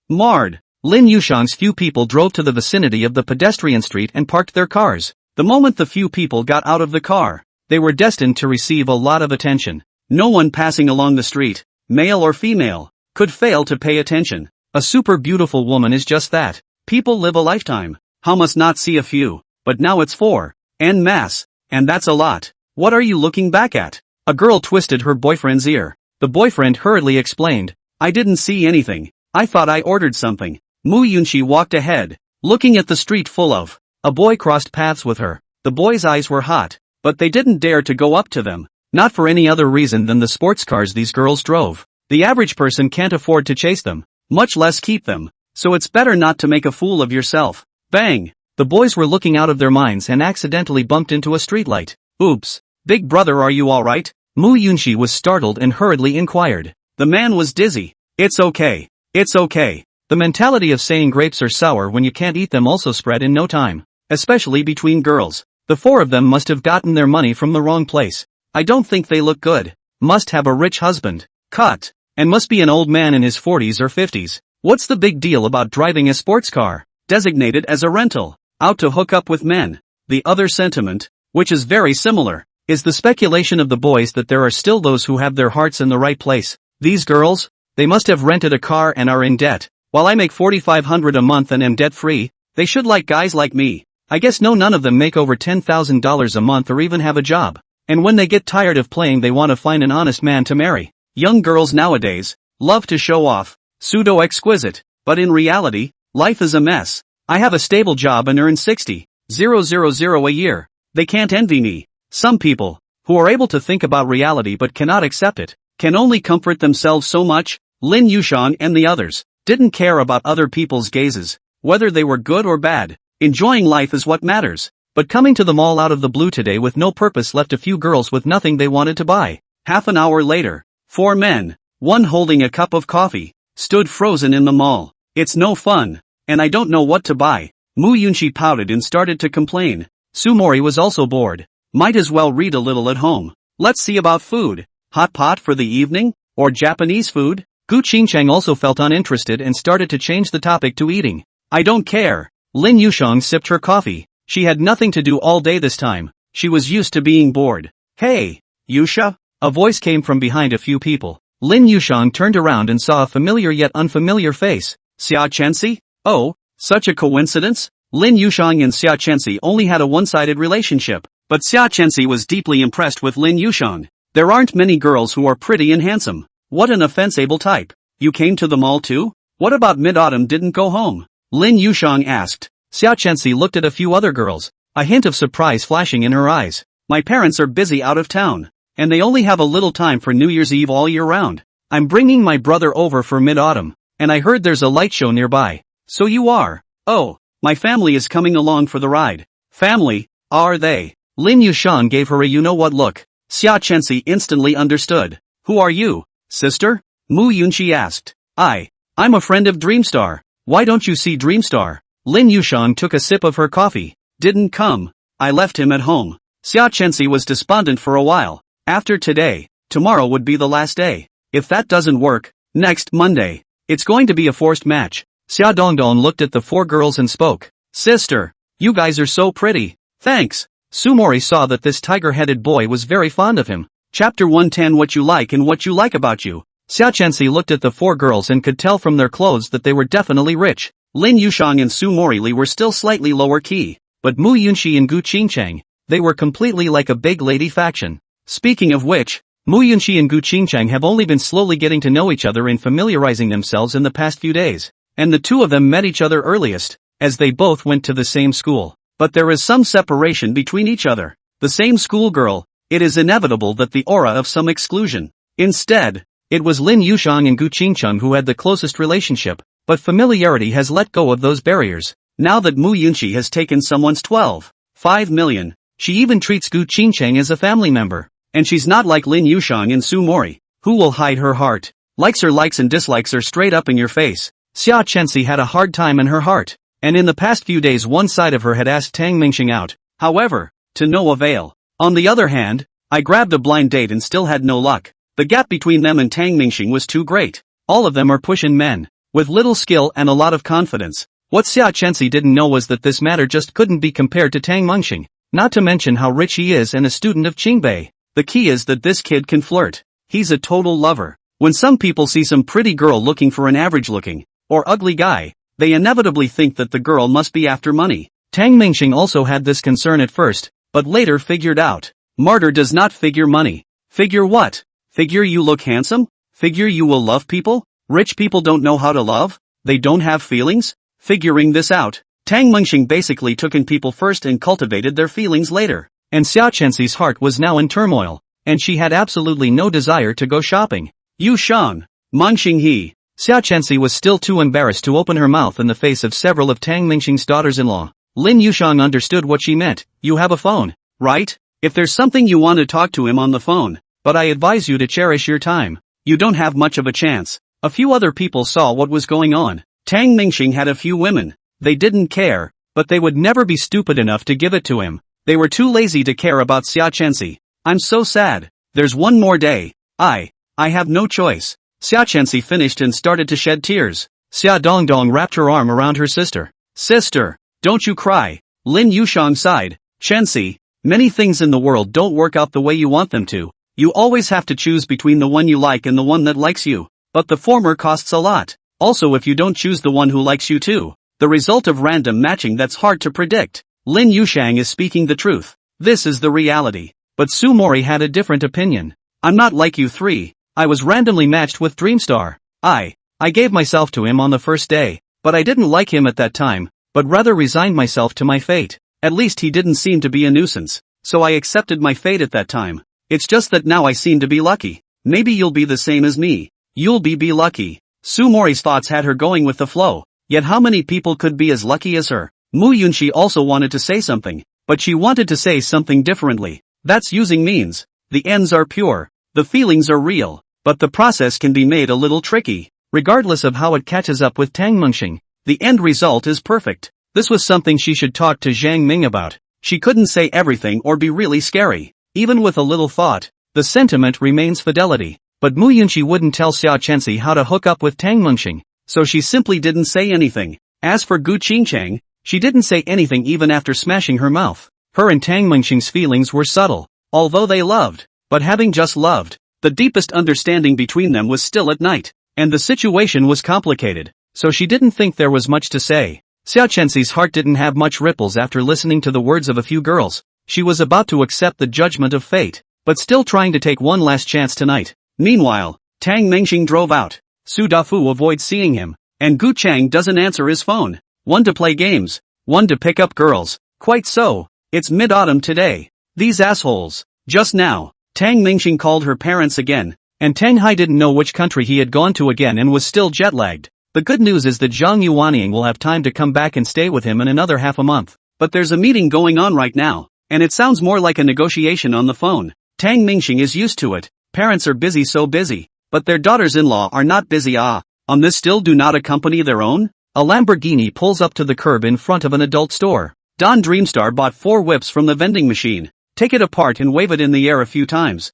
Mard. Lin Yushang's few people drove to the vicinity of the pedestrian street and parked their cars. The moment the few people got out of the car, they were destined to receive a lot of attention. No one passing along the street, male or female, could fail to pay attention. A super beautiful woman is just that. People live a lifetime. How must not see a few? But now it's 4. En masse. And that's a lot. What are you looking back at? A girl twisted her boyfriend's ear. The boyfriend hurriedly explained. I didn't see anything. I thought I ordered something. Mu Yunxi walked ahead, looking at the street full of. A boy crossed paths with her. The boy's eyes were hot, but they didn't dare to go up to them. Not for any other reason than the sports cars these girls drove. The average person can't afford to chase them, much less keep them. So it's better not to make a fool of yourself. Bang! The boys were looking out of their minds and accidentally bumped into a streetlight. Oops. Big brother, are you alright? Mu Yunxi was startled and hurriedly inquired. The man was dizzy. It's okay. It's okay. The mentality of saying grapes are sour when you can't eat them also spread in no time. Especially between girls. The 4 of them must have gotten their money from the wrong place. I don't think they look good. Must have a rich husband. Cut. And must be an old man in his 40s or 50s. What's the big deal about driving a sports car? Designated as a rental. Out to hook up with men. The other sentiment, which is very similar, is the speculation of the boys that there are still those who have their hearts in the right place. These girls? They must have rented a car and are in debt. While I make $4,500 a month and am debt-free, they should like guys like me. I guess none of them make over $10,000 a month or even have a job. And when they get tired of playing they want to find an honest man to marry. Young girls nowadays love to show off. Pseudo-exquisite. But in reality, life is a mess. I have a stable job and earn $60,000 a year. They can't envy me. Some people, who are able to think about reality but cannot accept it, can only comfort themselves so much. Lin Yushan and the others didn't care about other people's gazes, whether they were good or bad. Enjoying life is what matters. But coming to the mall out of the blue today with no purpose left a few girls with nothing they wanted to buy. Half an hour later, 4 men, one holding a cup of coffee, stood frozen in the mall. It's no fun. And I don't know what to buy. Mu Yunxi pouted and started to complain. Sumori was also bored. Might as well read a little at home. Let's see about food. Hot pot for the evening? Or Japanese food? Gu Qingcheng also felt uninterested and started to change the topic to eating. I don't care. Lin Yushang sipped her coffee. She had nothing to do all day this time. She was used to being bored. Hey, Yusha? A voice came from behind a few people. Lin Yushang turned around and saw a familiar yet unfamiliar face. Xia Chenxi? Oh, such a coincidence? Lin Yushang and Xia Chenxi only had a one-sided relationship, but Xia Chenxi was deeply impressed with Lin Yushang. There aren't many girls who are pretty and handsome. What an offensible type. You came to the mall too? What about Mid-Autumn didn't go home? Lin Yushang asked. Xia Chenxi looked at a few other girls, a hint of surprise flashing in her eyes. My parents are busy out of town, and they only have a little time for New Year's Eve all year round. I'm bringing my brother over for Mid-Autumn, and I heard there's a light show nearby. So you are? Oh, my family is coming along for the ride. Family, are they? Lin Yushang gave her a you-know-what look. Xia Chenxi instantly understood. Who are you, sister? Mu Yunqi asked. I'm a friend of Dreamstar. Why don't you see Dreamstar? Lin Yushang took a sip of her coffee. Didn't come. I left him at home. Xia Chenxi was despondent for a while. After today, tomorrow would be the last day. If that doesn't work, next Monday, it's going to be a forced match. Xia Dongdong looked at the four girls and spoke. Sister, you guys are so pretty. Thanks. Sumori saw that this tiger-headed boy was very fond of him. Chapter 110 What You Like and What You Like About You. Xia Chenxi looked at the four girls and could tell from their clothes that they were definitely rich. Lin Yushang and Sumori Li were still slightly lower key, but Mu Yunqi and Gu Qingchang, they were completely like a big lady faction. Speaking of which, Mu Yunqi and Gu Qingchang have only been slowly getting to know each other and familiarizing themselves in the past few days, and the two of them met each other earliest, as they both went to the same school. But there is some separation between each other. The same schoolgirl, it is inevitable that the aura of some exclusion. Instead, it was Lin Yushang and Gu Qingchang who had the closest relationship, but familiarity has let go of those barriers. Now that Mu Yunqi has taken someone's 12.5 million, she even treats Gu Qingchang as a family member. And she's not like Lin Yushang and Sumori, who will hide her heart. Likes and dislikes are straight up in your face. Xia Chenxi had a hard time in her heart, and in the past few days one side of her had asked Tang Mingxing out. However, to no avail. On the other hand, I grabbed a blind date and still had no luck. The gap between them and Tang Mingxing was too great. All of them are push-in men, with little skill and a lot of confidence. What Xia Chenxi didn't know was that this matter just couldn't be compared to Tang Mingxing, not to mention how rich he is and a student of Qingbei. The key is that this kid can flirt. He's a total lover. When some people see some pretty girl looking for an average-looking, or ugly guy, they inevitably think that the girl must be after money. Tang Mingxing also had this concern at first, but later figured out. Martyr does not figure money. Figure what? Figure you look handsome? Figure you will love people? Rich people don't know how to love? They don't have feelings? Figuring this out, Tang Mingxing basically took in people first and cultivated their feelings later. And Xia Chenxi's heart was now in turmoil, and she had absolutely no desire to go shopping. Yu Shang, Mingxing he. Xia Chenxi was still too embarrassed to open her mouth in the face of several of Tang Mingxing's daughters-in-law. Lin Yushang understood what she meant. You have a phone, right? If there's something you want to talk to him on the phone, but I advise you to cherish your time. You don't have much of a chance. A few other people saw what was going on. Tang Mingxing had a few women. They didn't care, but they would never be stupid enough to give it to him. They were too lazy to care about Xia Chenxi. I'm so sad. There's one more day. I have no choice. Xia Chenxi finished and started to shed tears. Xia Dongdong wrapped her arm around her sister. Sister, don't you cry. Lin Yushang sighed. Chenxi, many things in the world don't work out the way you want them to. You always have to choose between the one you like and the one that likes you. But the former costs a lot. Also, if you don't choose the one who likes you too, the result of random matching that's hard to predict. Lin Yushang is speaking the truth. This is the reality. But Sumori had a different opinion. I'm not like you three. I was randomly matched with Dreamstar. I gave myself to him on the first day, but I didn't like him at that time, but rather resigned myself to my fate. At least he didn't seem to be a nuisance, so I accepted my fate at that time. It's just that now I seem to be lucky. Maybe you'll be the same as me. You'll be lucky. Sumori's thoughts had her going with the flow, yet how many people could be as lucky as her? Mu Yunqi also wanted to say something, but she wanted to say something differently. That's using means. The ends are pure. The feelings are real. But the process can be made a little tricky. Regardless of how it catches up with Tang Mingxing, the end result is perfect. This was something she should talk to Zhang Ming about. She couldn't say everything or be really scary. Even with a little thought, the sentiment remains fidelity. But Mu Yunqi wouldn't tell Xia Chenxi how to hook up with Tang Mingxing, so she simply didn't say anything. As for Gu Qingchang, she didn't say anything even after smashing her mouth. Her and Tang Mingxing's feelings were subtle. although they loved. But having just loved, the deepest understanding between them was still at night, and the situation was complicated, so she didn't think there was much to say. Xiaoqianxi's heart didn't have much ripples after listening to the words of a few girls. She was about to accept the judgment of fate, but still trying to take one last chance tonight. Meanwhile, Tang Mingxing drove out. Su Dafu avoids seeing him, and Gu Chang doesn't answer his phone. One to play games, one to pick up girls. Quite so, it's mid-autumn today. These assholes. Just now, Tang Mingxing called her parents again, and Tang Hai didn't know which country he had gone to again and was still jet-lagged. The good news is that Zhang Yuanying will have time to come back and stay with him in another half a month. But there's a meeting going on right now, and it sounds more like a negotiation on the phone. Tang Mingxing is used to it. Parents are busy, so busy, but their daughters-in-law are not busy. On this still do not accompany their own? A Lamborghini pulls up to the curb in front of an adult store. Don Dreamstar bought 4 whips from the vending machine. Take it apart and wave it in the air a few times.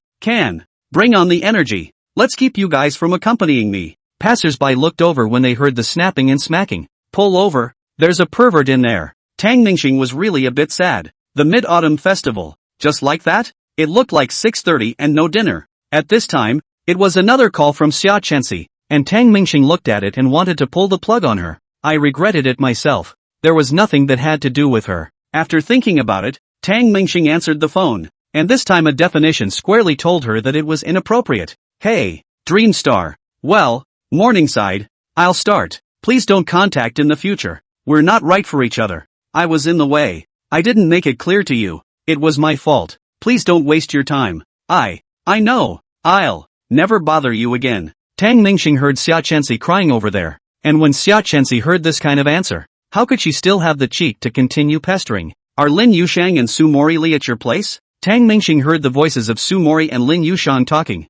Bring on the energy. Let's keep you guys from accompanying me. Passers-by looked over when they heard the snapping and smacking. Pull over, there's a pervert in there. Tang Mingxing was really a bit sad. The Mid-Autumn Festival. Just like that? It looked like 6:30 and no dinner. At this time, it was another call from Xiaoqianxi, and Tang Mingxing looked at it and wanted to pull the plug on her. I regretted it myself. There was nothing that had to do with her. After thinking about it, Tang Mingxing answered the phone, and this time a definition squarely told her that it was inappropriate. Hey, Dreamstar. Well, Morningside, I'll start. Please don't contact in the future. We're not right for each other. I was in the way. I didn't make it clear to you. It was my fault. Please don't waste your time. I know. I'll never bother you again. Tang Mingxing heard Xiaoqianxi crying over there, and when Xiaoqianxi heard this kind of answer, how could she still have the cheek to continue pestering? Are Lin Yushang and Su Mori Li at your place? Tang Mingxing heard the voices of Su Mori and Lin Yushang talking.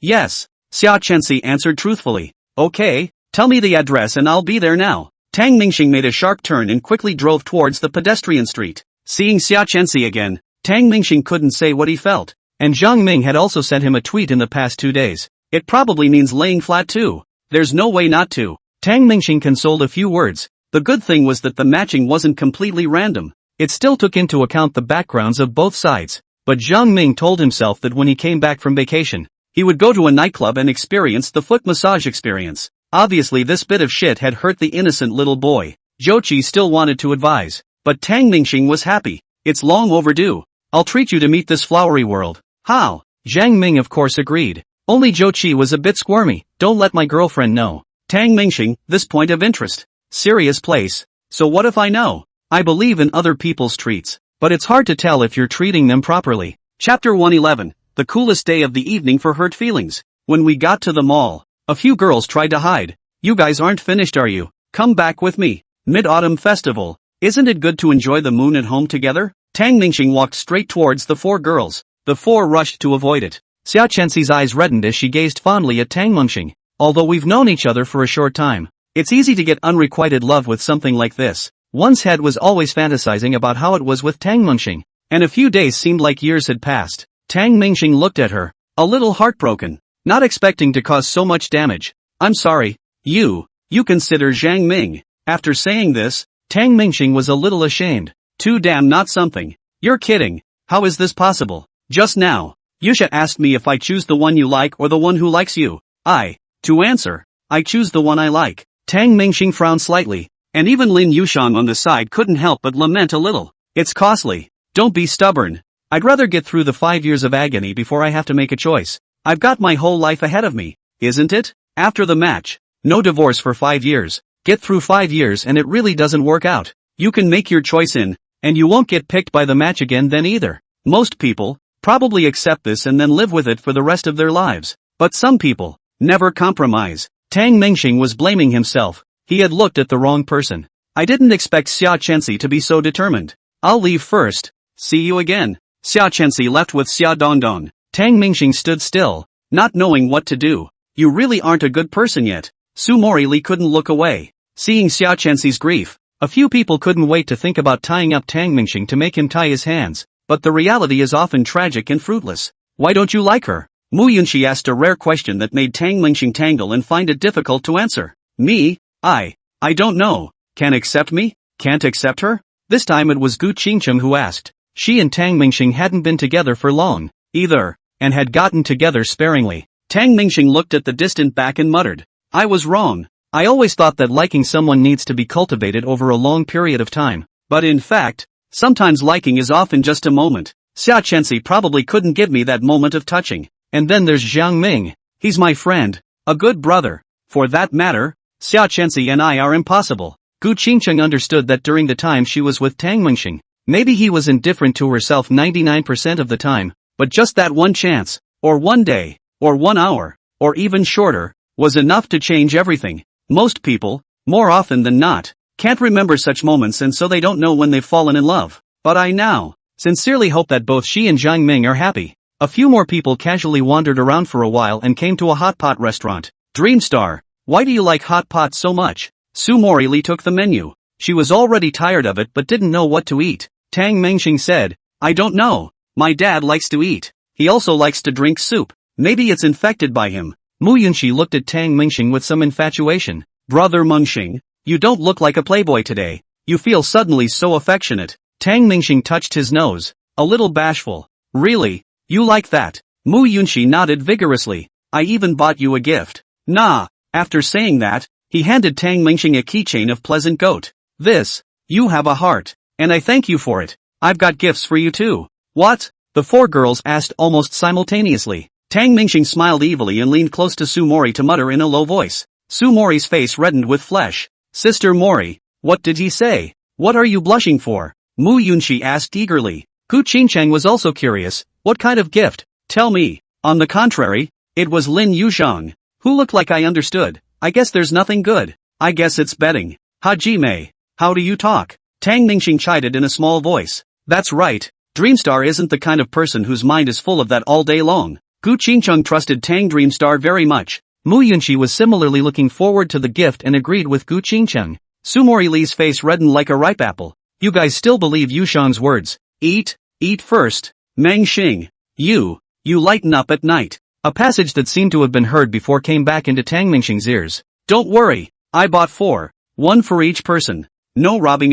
Yes. Xiaoqianxi answered truthfully. Okay, tell me the address and I'll be there now. Tang Mingxing made a sharp turn and quickly drove towards the pedestrian street. Seeing Xiaoqianxi again, Tang Mingxing couldn't say what he felt. And Zhang Ming had also sent him a tweet in the past 2 days. It probably means laying flat too. There's no way not to. Tang Mingxing consoled a few words. The good thing was that the matching wasn't completely random. It still took into account the backgrounds of both sides. But Zhang Ming told himself that when he came back from vacation, he would go to a nightclub and experience the foot massage experience. Obviously this bit of shit had hurt the innocent little boy. Zhou Qi still wanted to advise, but Tang Mingxing was happy. It's long overdue. I'll treat you to meet this flowery world. How? Zhang Ming of course agreed. Only Zhou Qi was a bit squirmy. Don't let my girlfriend know. Tang Mingxing, this point of interest. Serious place. So what if I know? I believe in other people's treats, but it's hard to tell if you're treating them properly. Chapter 111. The coolest day of the evening for hurt feelings. When we got to the mall, a few girls tried to hide. You guys aren't finished, are you? Come back with me. Mid-Autumn Festival. Isn't it good to enjoy the moon at home together? Tang Mingxing walked straight towards the 4 girls. The 4 rushed to avoid it. Xiaoqianxi's eyes reddened as she gazed fondly at Tang Mingxing. Although we've known each other for a short time, it's easy to get unrequited love with something like this. One's head was always fantasizing about how it was with Tang Mingxing, and a few days seemed like years had passed. Tang Mingxing looked at her, a little heartbroken, not expecting to cause so much damage. I'm sorry, you consider Zhang Ming. After saying this, Tang Mingxing was a little ashamed. Too damn not something. You're kidding. How is this possible? Just now, Yusha asked me if I choose the one you like or the one who likes you. To answer, I choose the one I like. Tang Mingxing frowned slightly, and even Lin Yushang on the side couldn't help but lament a little. It's costly. Don't be stubborn. I'd rather get through the 5 years of agony before I have to make a choice. I've got my whole life ahead of me, isn't it? After the match, no divorce for 5 years. Get through 5 years and it really doesn't work out. You can make your choice and you won't get picked by the match again then either. Most people probably accept this and then live with it for the rest of their lives. But some people never compromise. Tang Mingxing was blaming himself. He had looked at the wrong person. I didn't expect Xiaoqianxi to be so determined. I'll leave first. See you again. Xiaoqianxi left with Xia Dongdong. Tang Mingxing stood still, not knowing what to do. You really aren't a good person yet. Su Mori Li couldn't look away. Seeing Xiaoqianxi's grief, a few people couldn't wait to think about tying up Tang Mingxing to make him tie his hands. But the reality is often tragic and fruitless. Why don't you like her? Mu Yunxi asked a rare question that made Tang Mingxing tangle and find it difficult to answer. Me? I don't know. Can accept me? Can't accept her? This time it was Gu Qingcheng who asked. she and Tang Mingxing hadn't been together for long, either, and had gotten together sparingly. Tang Mingxing looked at the distant back and muttered, I was wrong. I always thought that liking someone needs to be cultivated over a long period of time. But in fact, sometimes liking is often just a moment. Xia Chenxi probably couldn't give me that moment of touching. And then there's Jiang Ming. He's my friend. A good brother. For that matter, Xia Chenxi and I are impossible. Gu Qingcheng understood that during the time she was with Tang Mingxing, maybe he was indifferent to herself 99% of the time, but just that one chance, or one day, or 1 hour, or even shorter, was enough to change everything. Most people, more often than not, can't remember such moments, and so they don't know when they've fallen in love. But I now sincerely hope that both she and Jiang Ming are happy. A few more people casually wandered around for a while and came to a hot pot restaurant. Dreamstar, why do you like hot pot so much? Su Mori Li took the menu. She was already tired of it but didn't know what to eat. Tang Mingxing said, I don't know. My dad likes to eat. He also likes to drink soup. Maybe it's infected by him. Mu Yunxi looked at Tang Mingxing with some infatuation. Brother Mengxing, you don't look like a playboy today. You feel suddenly so affectionate. Tang Mingxing touched his nose. A little bashful. Really? You like that? Mu Yunxi nodded vigorously. I even bought you a gift. Nah. After saying that, he handed Tang Mingxing a keychain of pleasant goat. This. You have a heart. And I thank you for it. I've got gifts for you too. What? The four girls asked almost simultaneously. Tang Mingxing smiled evilly and leaned close to Su Mori to mutter in a low voice. Su Mori's face reddened with flesh. Sister Mori, what did he say? What are you blushing for? Mu Yunxi asked eagerly. Gu Qingcheng was also curious. What kind of gift? Tell me. On the contrary, it was Lin Yuzhong, who looked like I understood. I guess there's nothing good. I guess it's betting. Hajime, how do you talk? Tang Mingxing chided in a small voice. That's right. Dreamstar isn't the kind of person whose mind is full of that all day long. Gu Qingcheng trusted Tang Dreamstar very much. Mu Yunxi was similarly looking forward to the gift and agreed with Gu Qingcheng. Su Mori Li's face reddened like a ripe apple. You guys still believe Yushang's words? Eat first. Meng Xing. You lighten up at night. A passage that seemed to have been heard before came back into Tang Mingxing's ears. Don't worry. I bought 4. 1 for each person. No robbing.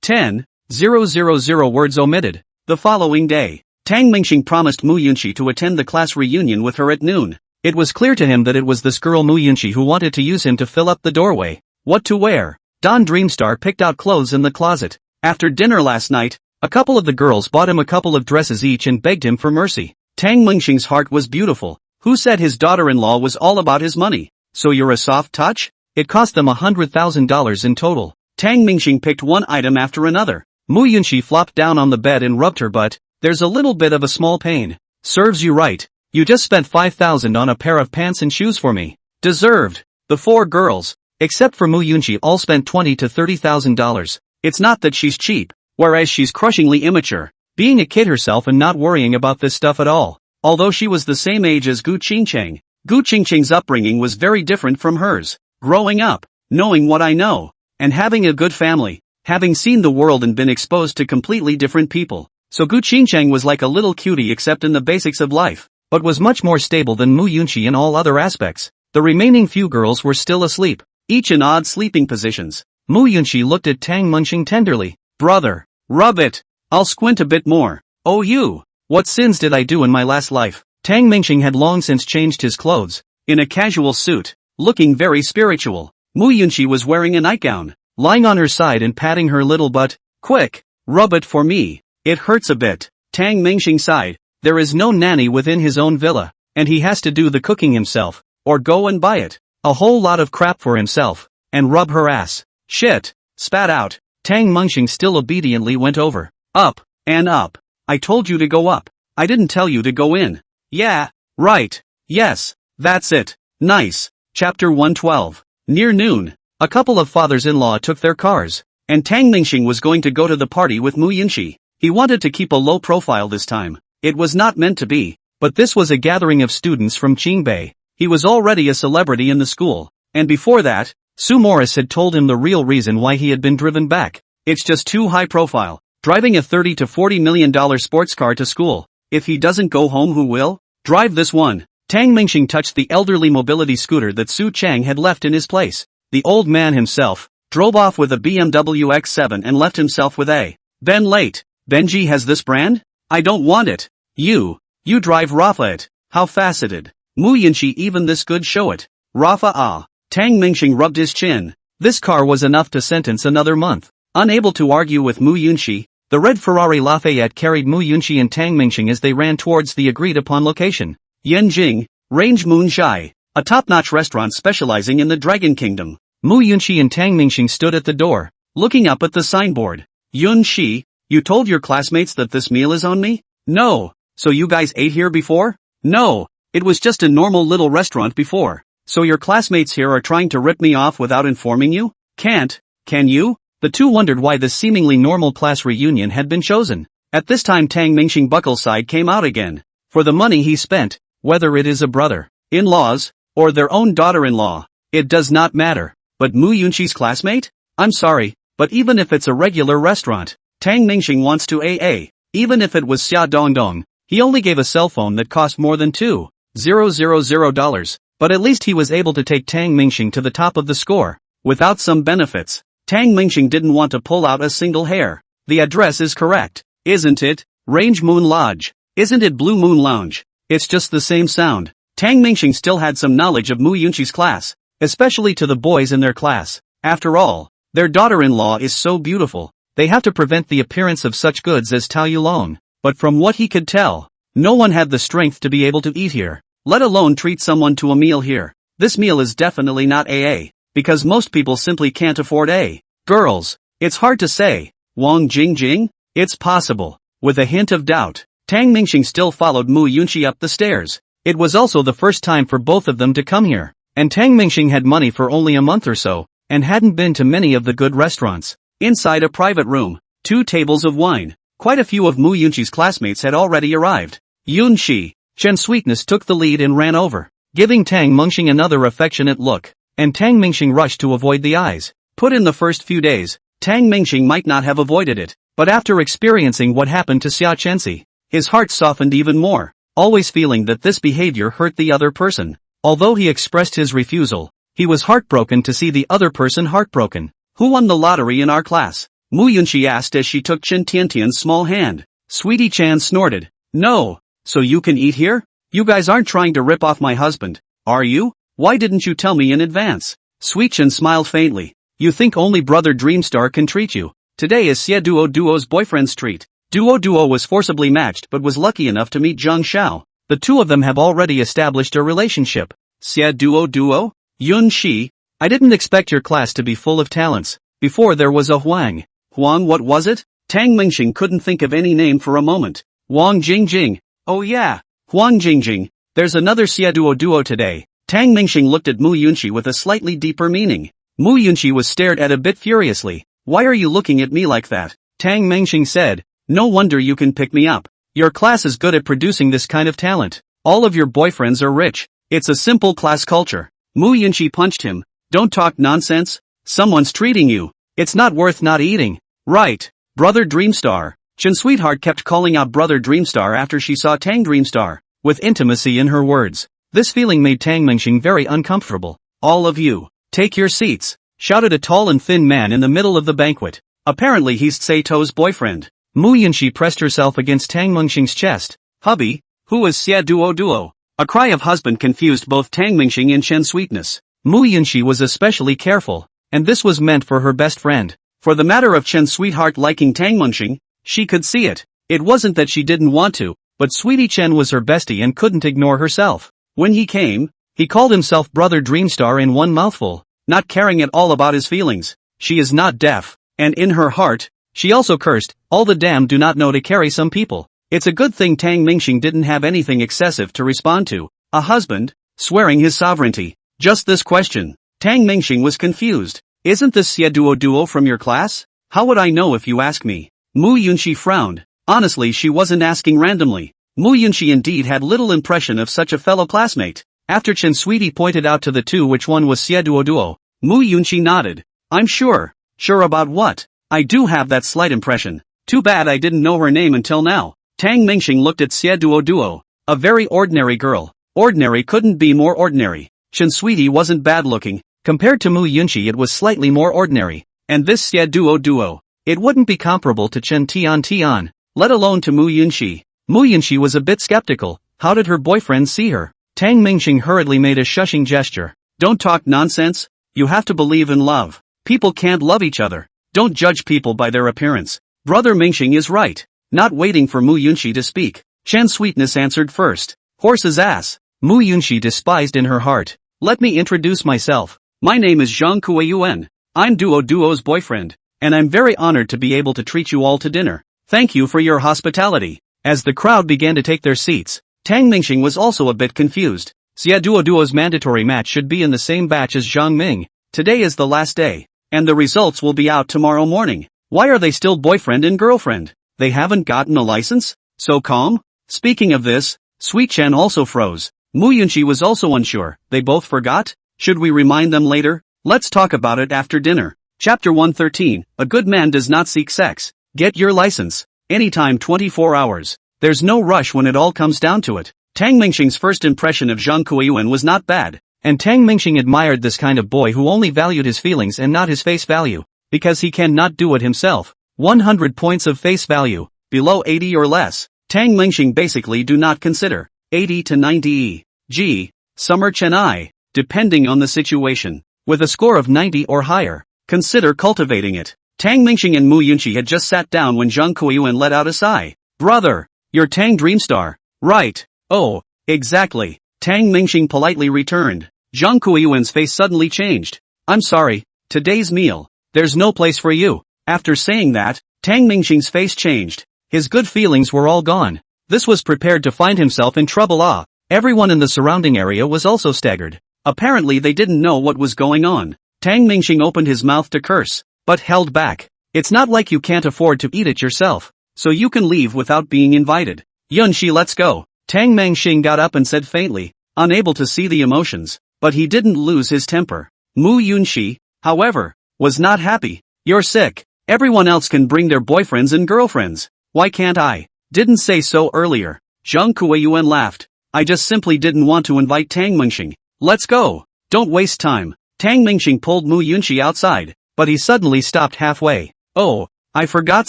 10,000 words omitted. The following day, Tang Mingxing promised Mu Yunxi to attend the class reunion with her at noon. It was clear to him that it was this girl Mu Yunxi who wanted to use him to fill up the doorway. What to wear? Don Dreamstar picked out clothes in the closet. After dinner last night, a couple of the girls bought him a couple of dresses each and begged him for mercy. Tang Mingxing's heart was beautiful. Who said his daughter-in-law was all about his money? So you're a soft touch? It cost them $100,000 in total. Tang Mingxing picked one item after another. Mu Yunxi flopped down on the bed and rubbed her butt. There's a little bit of a small pain. Serves you right. You just spent $5,000 on a pair of pants and shoes for me. Deserved. The 4 girls, except for Mu Yunxi, all spent $20,000 to $30,000. It's not that she's cheap, whereas she's crushingly immature, being a kid herself and not worrying about this stuff at all. Although she was the same age as Gu Qingcheng, Gu Qingcheng's upbringing was very different from hers. Growing up, knowing what I know, and having a good family, having seen the world and been exposed to completely different people. So Gu Qingcheng was like a little cutie except in the basics of life, but was much more stable than Mu Yunxi in all other aspects. The remaining few girls were still asleep, each in odd sleeping positions. Mu Yunxi looked at Tang Mingxing tenderly. Brother, rub it. I'll squint a bit more. Oh you. What sins did I do in my last life? Tang Mingxing had long since changed his clothes. In a casual suit, looking very spiritual. Mu Yunxi was wearing a nightgown, lying on her side and patting her little butt. Quick, rub it for me. It hurts a bit. Tang Mingxing sighed. There is no nanny within his own villa, and he has to do the cooking himself, or go and buy it. A whole lot of crap for himself, and rub her ass. Shit, spat out. Tang Mingxing still obediently went over. Up, and up. I told you to go up. I didn't tell you to go in. Yeah, right. Yes, that's it. Nice. Chapter 112. Near noon, a couple of fathers-in-law took their cars, and Tang Mingxing was going to go to the party with Mu Yunxi. He wanted to keep a low profile this time. It was not meant to be, but this was a gathering of students from Qingbei. He was already a celebrity in the school, and before that, Sue Morris had told him the real reason why he had been driven back. It's just too high profile, driving a $30 to $40 million sports car to school. If he doesn't go home, who will? Drive this one. Tang Mingxing touched the elderly mobility scooter that Su Chang had left in his place. The old man himself drove off with a BMW X7 and left himself with a Ben late. Benji has this brand? I don't want it. You drive Rafa it. How faceted. Mu Yunxi even this good show it. Rafa ah. Tang Mingxing rubbed his chin. This car was enough to sentence another month. Unable to argue with Mu Yunxi, the red Ferrari Lafayette carried Mu Yunxi and Tang Mingxing as they ran towards the agreed-upon location. Yanjing, Range Moon Shai, a top-notch restaurant specializing in the Dragon Kingdom. Mu Yunxi and Tang Mingxing stood at the door, looking up at the signboard. Yunxi, you told your classmates that this meal is on me? No. So you guys ate here before? No. It was just a normal little restaurant before. So your classmates here are trying to rip me off without informing you? Can't. Can you? The two wondered why this seemingly normal class reunion had been chosen. At this time Tang Mingxing Buckle's side came out again. For the money he spent, whether it is a brother-in-law's, or their own daughter-in-law, it does not matter. But Mu Yunxi's classmate? I'm sorry, but even if it's a regular restaurant, Tang Mingxing wants to AA. Even if it was Xia Dongdong, he only gave a cell phone that cost more than $2,000, but at least he was able to take Tang Mingxing to the top of the score. Without some benefits, Tang Mingxing didn't want to pull out a single hair. The address is correct, isn't it? Range Moon Lodge. Isn't it Blue Moon Lounge? It's just the same sound. Tang Mingxing still had some knowledge of Mu Yunxi's class, especially to the boys in their class. After all, their daughter-in-law is so beautiful, they have to prevent the appearance of such goods as Tao Yulong. But from what he could tell, no one had the strength to be able to eat here, let alone treat someone to a meal here. This meal is definitely not AA, because most people simply can't afford A. Girls, it's hard to say. Wang Jingjing? It's possible. With a hint of doubt, Tang Mingxing still followed Mu Yunxi up the stairs. It was also the first time for both of them to come here, and Tang Mingxing had money for only a month or so, and hadn't been to many of the good restaurants. Inside a private room, 2 tables of wine. Quite a few of Mu Yunxi's classmates had already arrived. Yunxi, Chen Sweetness took the lead and ran over, giving Tang Mingxing another affectionate look, and Tang Mingxing rushed to avoid the eyes. Put in the first few days, Tang Mingxing might not have avoided it, but after experiencing what happened to Xia Chenxi, his heart softened even more, always feeling that this behavior hurt the other person. Although he expressed his refusal, he was heartbroken to see the other person heartbroken. Who won the lottery in our class? Mu Yunxi asked as she took Chen Tiantian's small hand. Sweetie Chan snorted. No. So you can eat here? You guys aren't trying to rip off my husband, are you? Why didn't you tell me in advance? Sweet Chen smiled faintly. You think only Brother Dreamstar can treat you. Today is Xie Duo's boyfriend's treat. Duo was forcibly matched but was lucky enough to meet Zhang Xiao. The two of them have already established a relationship. Xie Duo? Yunxi, I didn't expect your class to be full of talents. Before there was a Huang. Huang, what was it? Tang Mingxing couldn't think of any name for a moment. Wang Jingjing. Oh yeah, Huang Jingjing. There's another Xie Duo today. Tang Mingxing looked at Mu Yunxi with a slightly deeper meaning. Mu Yunxi was stared at a bit furiously. Why are you looking at me like that? Tang Mingxing said. No wonder you can pick me up. Your class is good at producing this kind of talent. All of your boyfriends are rich. It's a simple class culture. Mu Yunxi punched him. Don't talk nonsense. Someone's treating you. It's not worth not eating. Right. Brother Dreamstar. Chen Sweetheart kept calling out Brother Dreamstar after she saw Tang Dreamstar, with intimacy in her words. This feeling made Tang Mingxing very uncomfortable. All of you, take your seats, shouted a tall and thin man in the middle of the banquet. Apparently he's Tsai To's boyfriend. Mu Yunxi pressed herself against Tang Mingxing's chest. Hubby, who is Xie Duo? A cry of husband confused both Tang Mingxing and Chen Sweetness. Mu Yunxi was especially careful, and this was meant for her best friend. For the matter of Chen Sweetheart liking Tang Mingxing, she could see it. It wasn't that she didn't want to, but Sweetie Chen was her bestie and couldn't ignore herself. When he came, he called himself Brother Dreamstar in one mouthful, not caring at all about his feelings. She is not deaf, and in her heart, she also cursed, all the damn do not know to carry some people. It's a good thing Tang Mingxing didn't have anything excessive to respond to. A husband, swearing his sovereignty. Just this question. Tang Mingxing was confused. Isn't this Xie Duo from your class? How would I know if you ask me? Mu Yunxi frowned. Honestly, she wasn't asking randomly. Mu Yunxi indeed had little impression of such a fellow classmate. After Chen Sweetie pointed out to the two which one was Xie Duo, Mu Yunxi nodded. I'm sure. Sure about what? I do have that slight impression. Too bad I didn't know her name until now. Tang Mingxing looked at Xie Duo. A very ordinary girl. Ordinary couldn't be more ordinary. Chen Sweetie wasn't bad looking. Compared to Mu Yunxi it was slightly more ordinary. And this Xie Duo, it wouldn't be comparable to Chen Tian. let alone to Mu Yunxi. Mu Yunxi was a bit skeptical. How did her boyfriend see her? Tang Mingxing hurriedly made a shushing gesture. Don't talk nonsense. You have to believe in love. People can't love each other. Don't judge people by their appearance. Brother Mingxing is right. Not waiting for Mu Yunxi to speak, Chen Sweetness answered first. Horse's ass. Mu Yunxi despised in her heart. Let me introduce myself. My name is Zhang Kueyuan. I'm Duo's boyfriend, and I'm very honored to be able to treat you all to dinner. Thank you for your hospitality. As the crowd began to take their seats, Tang Mingxing was also a bit confused. Xia Duo's mandatory match should be in the same batch as Zhang Ming. Today is the last day, and the results will be out tomorrow morning. Why are they still boyfriend and girlfriend? They haven't gotten a license? So calm? Speaking of this, Sweet Chen also froze. Mu Yunxi was also unsure. They both forgot? Should we remind them later? Let's talk about it after dinner. Chapter 113, A Good Man Does Not Seek Sex. Get your license. Anytime 24 hours. There's no rush when it all comes down to it. Tang Mingxing's first impression of Zhang Kueyuan was not bad, and Tang Mingxing admired this kind of boy who only valued his feelings and not his face value, because he cannot do it himself. 100 points of face value, below 80 or less. Tang Mingxing basically do not consider. 80 to 90 e.g. Summer Chennai, depending on the situation. With a score of 90 or higher, consider cultivating it. Tang Mingxing and Mu Yunxi had just sat down when Zhang Kueyuan let out a sigh. Brother, you're Tang Dreamstar, right? Oh, exactly. Tang Mingxing politely returned. Zhang Kueyuan's face suddenly changed. I'm sorry, today's meal, there's no place for you. After saying that, Tang Mingxing's face changed. His good feelings were all gone. This was prepared to find himself in trouble. Everyone in the surrounding area was also staggered. Apparently they didn't know what was going on. Tang Mingxing opened his mouth to curse, but held back. It's not like you can't afford to eat it yourself, so you can leave without being invited. Yunxi, let's go. Tang Mingxing got up and said faintly, unable to see the emotions, but he didn't lose his temper. Mu Yunxi, however, was not happy. You're sick. Everyone else can bring their boyfriends and girlfriends. Why can't I? Didn't say so earlier. Zhang Kueyuan laughed. I just simply didn't want to invite Tang Mingxing. Let's go. Don't waste time. Tang Mingxing pulled Mu Yunxi outside, but he suddenly stopped halfway. Oh, I forgot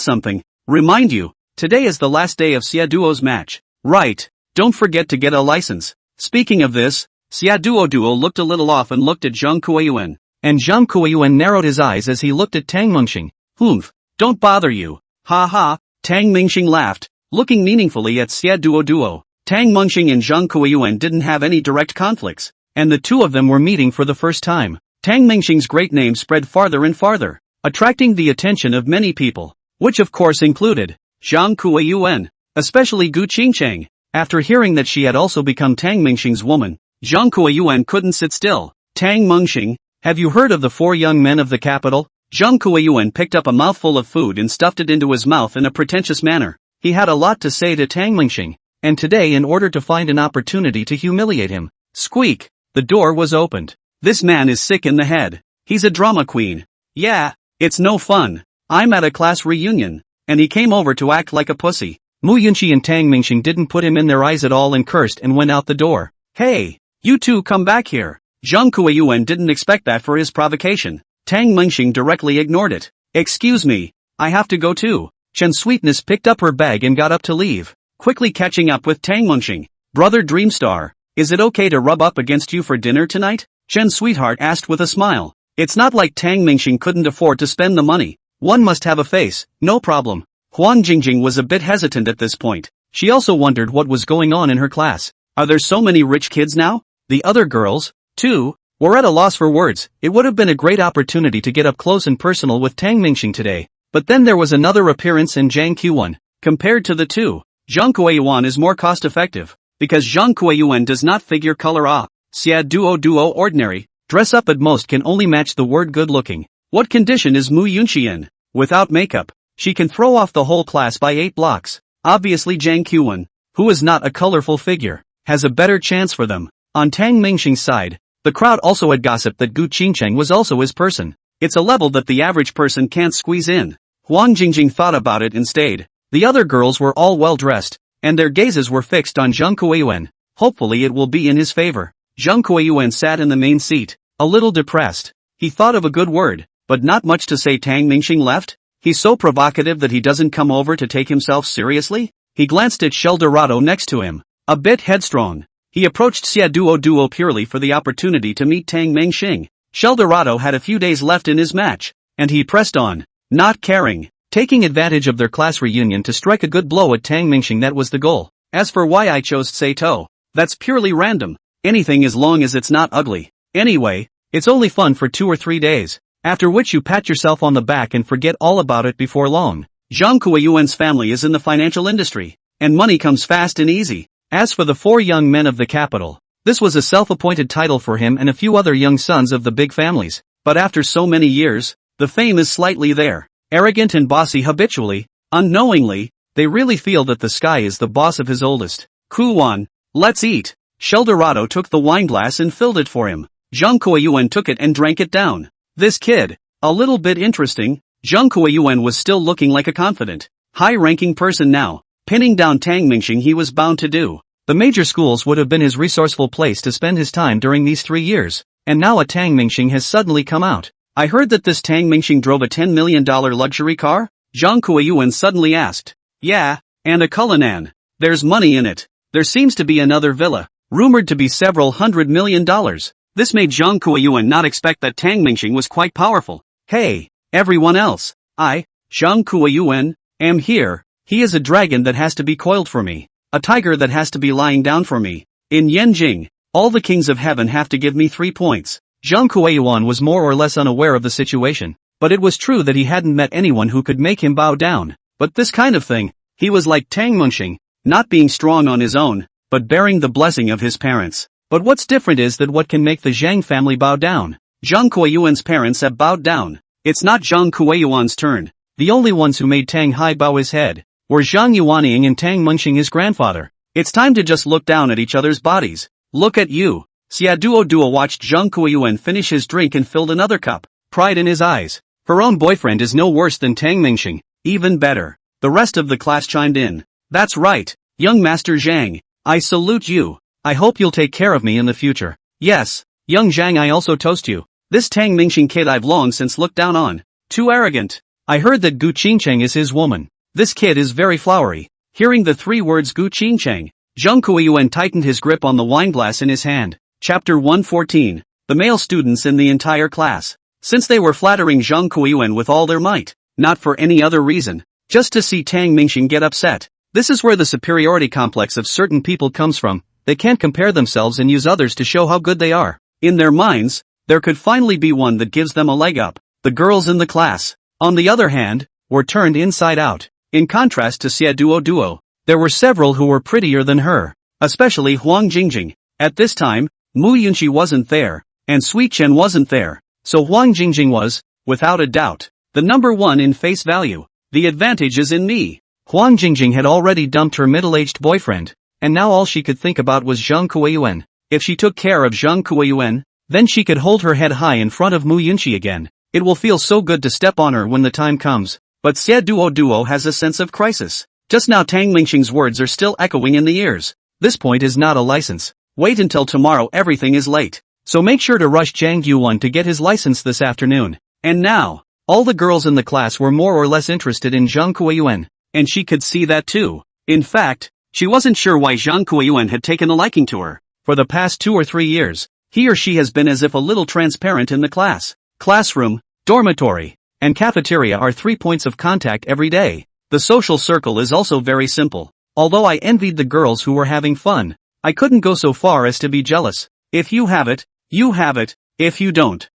something. Remind you, today is the last day of Xia Duo's match. Right. Don't forget to get a license. Speaking of this, Xia Duo looked a little off and looked at Zhang Kueyuan. And Zhang Kueyuan narrowed his eyes as he looked at Tang Mingxing. Humph. Don't bother you. Ha ha. Tang Mingxing laughed, looking meaningfully at Xia Duo. Tang Mingxing and Zhang Kueyuan didn't have any direct conflicts, and the two of them were meeting for the first time. Tang Mingxing's great name spread farther and farther, attracting the attention of many people, which of course included Zhang Kueyuan, especially Gu Qingcheng. After hearing that she had also become Tang Mingxing's woman, Zhang Kueyuan couldn't sit still. Tang Mingxing, have you heard of the 4 young men of the capital? Zhang Kueyuan picked up a mouthful of food and stuffed it into his mouth in a pretentious manner. He had a lot to say to Tang Mingxing, and today in order to find an opportunity to humiliate him. Squeak! The door was opened. This man is sick in the head. He's a drama queen. Yeah, it's no fun. I'm at a class reunion, and he came over to act like a pussy. Mu Yunxi and Tang Mingxing didn't put him in their eyes at all and cursed and went out the door. Hey, you two come back here. Zhang Kueyuan didn't expect that for his provocation. Tang Mingxing directly ignored it. Excuse me, I have to go too. Chen Sweetness picked up her bag and got up to leave, quickly catching up with Tang Mingxing. Brother Dreamstar, is it okay to rub up against you for dinner tonight? Chen Sweetheart asked with a smile. It's not like Tang Mingxing couldn't afford to spend the money. One must have a face, no problem. Huang Jingjing was a bit hesitant at this point. She also wondered what was going on in her class. Are there so many rich kids now? The other girls, too, were at a loss for words. It would have been a great opportunity to get up close and personal with Tang Mingxing today. But then there was another appearance in Zhang Q1. Compared to the two, Zhang Kueyuan is more cost-effective, because Zhang Kueyuan does not figure color Xia Duo ordinary, dress up at most can only match the word good-looking. What condition is Mu Yunxi in? Without makeup, she can throw off the whole class by 8 blocks. Obviously Zhang Q1, who is not a colorful figure, has a better chance for them. On Tang Mingxing's side, the crowd also had gossiped that Gu Qingcheng was also his person. It's a level that the average person can't squeeze in. Huang Jingjing thought about it and stayed. The other girls were all well dressed, and their gazes were fixed on Zhang Kueyuan. Hopefully it will be in his favor. Zhang Kueyuan sat in the main seat, a little depressed. He thought of a good word, but not much to say. Tang Mingxing left? He's so provocative that he doesn't come over to take himself seriously? He glanced at Sheldorado next to him. A bit headstrong. He approached Duo purely for the opportunity to meet Tang Mingxing. Sheldorado had a few days left in his match, and he pressed on, not caring, taking advantage of their class reunion to strike a good blow at Tang Mingxing. That was the goal. As for why I chose Saito, that's purely random. Anything as long as it's not ugly. Anyway, it's only fun for 2 or 3 days, after which you pat yourself on the back and forget all about it before long. Zhang Kuiyuan's family is in the financial industry, and money comes fast and easy. As for the 4 young men of the capital, this was a self-appointed title for him and a few other young sons of the big families, but after so many years, the fame is slightly there. Arrogant and bossy habitually, unknowingly, they really feel that the sky is the boss of his oldest. Kuwan, let's eat. Sheldorado took the wineglass and filled it for him. Zhang Kuiyuan took it and drank it down. This kid, a little bit interesting. Zhang Kuiyuan was still looking like a confident, high-ranking person now. Pinning down Tang Mingxing he was bound to do. The major schools would have been his resourceful place to spend his time during these 3 years, and now a Tang Mingxing has suddenly come out. I heard that this Tang Mingxing drove a $10 million luxury car? Zhang Kuiyuan suddenly asked. Yeah, and a Cullinan. There's money in it. There seems to be another villa, rumored to be several $100 million. This made Zhang Kuiyuan not expect that Tang Mingxing was quite powerful. Hey, everyone else. I, Zhang Kuiyuan, am here. He is a dragon that has to be coiled for me. A tiger that has to be lying down for me. In Yanjing, all the kings of heaven have to give me 3 points. Zhang Kuiyuan was more or less unaware of the situation, but it was true that he hadn't met anyone who could make him bow down. But this kind of thing, he was like Tang Mingxing, not being strong on his own, but bearing the blessing of his parents. But what's different is that what can make the Zhang family bow down? Zhang Kuiyuan's parents have bowed down. It's not Zhang Kuiyuan's turn. The only ones who made Tang Hai bow his head were Zhang Yuanying and Tang Mingxing his grandfather. It's time to just look down at each other's bodies. Look at you. Duo watched Zhang Kuiyuan finish his drink and filled another cup, pride in his eyes. Her own boyfriend is no worse than Tang Mingxing, even better. The rest of the class chimed in. That's right, young Master Zhang, I salute you. I hope you'll take care of me in the future. Yes, young Zhang, I also toast you. This Tang Mingxing kid I've long since looked down on. Too arrogant. I heard that Gu Qingcheng is his woman. This kid is very flowery. Hearing the 3 words Gu Qingcheng, Zhang Kuiyuan tightened his grip on the wineglass in his hand. Chapter 114. The male students in the entire class. Since they were flattering Zhang Kuiyuan with all their might, not for any other reason, just to see Tang Mingxing get upset. This is where the superiority complex of certain people comes from. They can't compare themselves and use others to show how good they are. In their minds, there could finally be one that gives them a leg up. The girls in the class, on the other hand, were turned inside out. In contrast to Duo, there were several who were prettier than her, especially Huang Jingjing. At this time, Mu Yunqi wasn't there, and Sui Chen wasn't there, so Huang Jingjing was, without a doubt, the number 1 in face value. The advantage is in me. Huang Jingjing had already dumped her middle-aged boyfriend, and now all she could think about was Zhang Kuiyuan. If she took care of Zhang Kuiyuan, then she could hold her head high in front of Mu Yunqi again. It will feel so good to step on her when the time comes. But Duo has a sense of crisis. Just now Tang Mingxing's words are still echoing in the ears. This point is not a license. Wait until tomorrow, everything is late. So make sure to rush Zhang Yuan to get his license this afternoon. And now, all the girls in the class were more or less interested in Zhang Kuiyuan, and she could see that too. In fact, she wasn't sure why Zhang Kuiyuan had taken a liking to her. For the past 2 or 3 years, he or she has been as if a little transparent in the class. Classroom, dormitory, and cafeteria are 3 points of contact every day. The social circle is also very simple. Although I envied the girls who were having fun, I couldn't go so far as to be jealous. If you have it, you have it. If you don't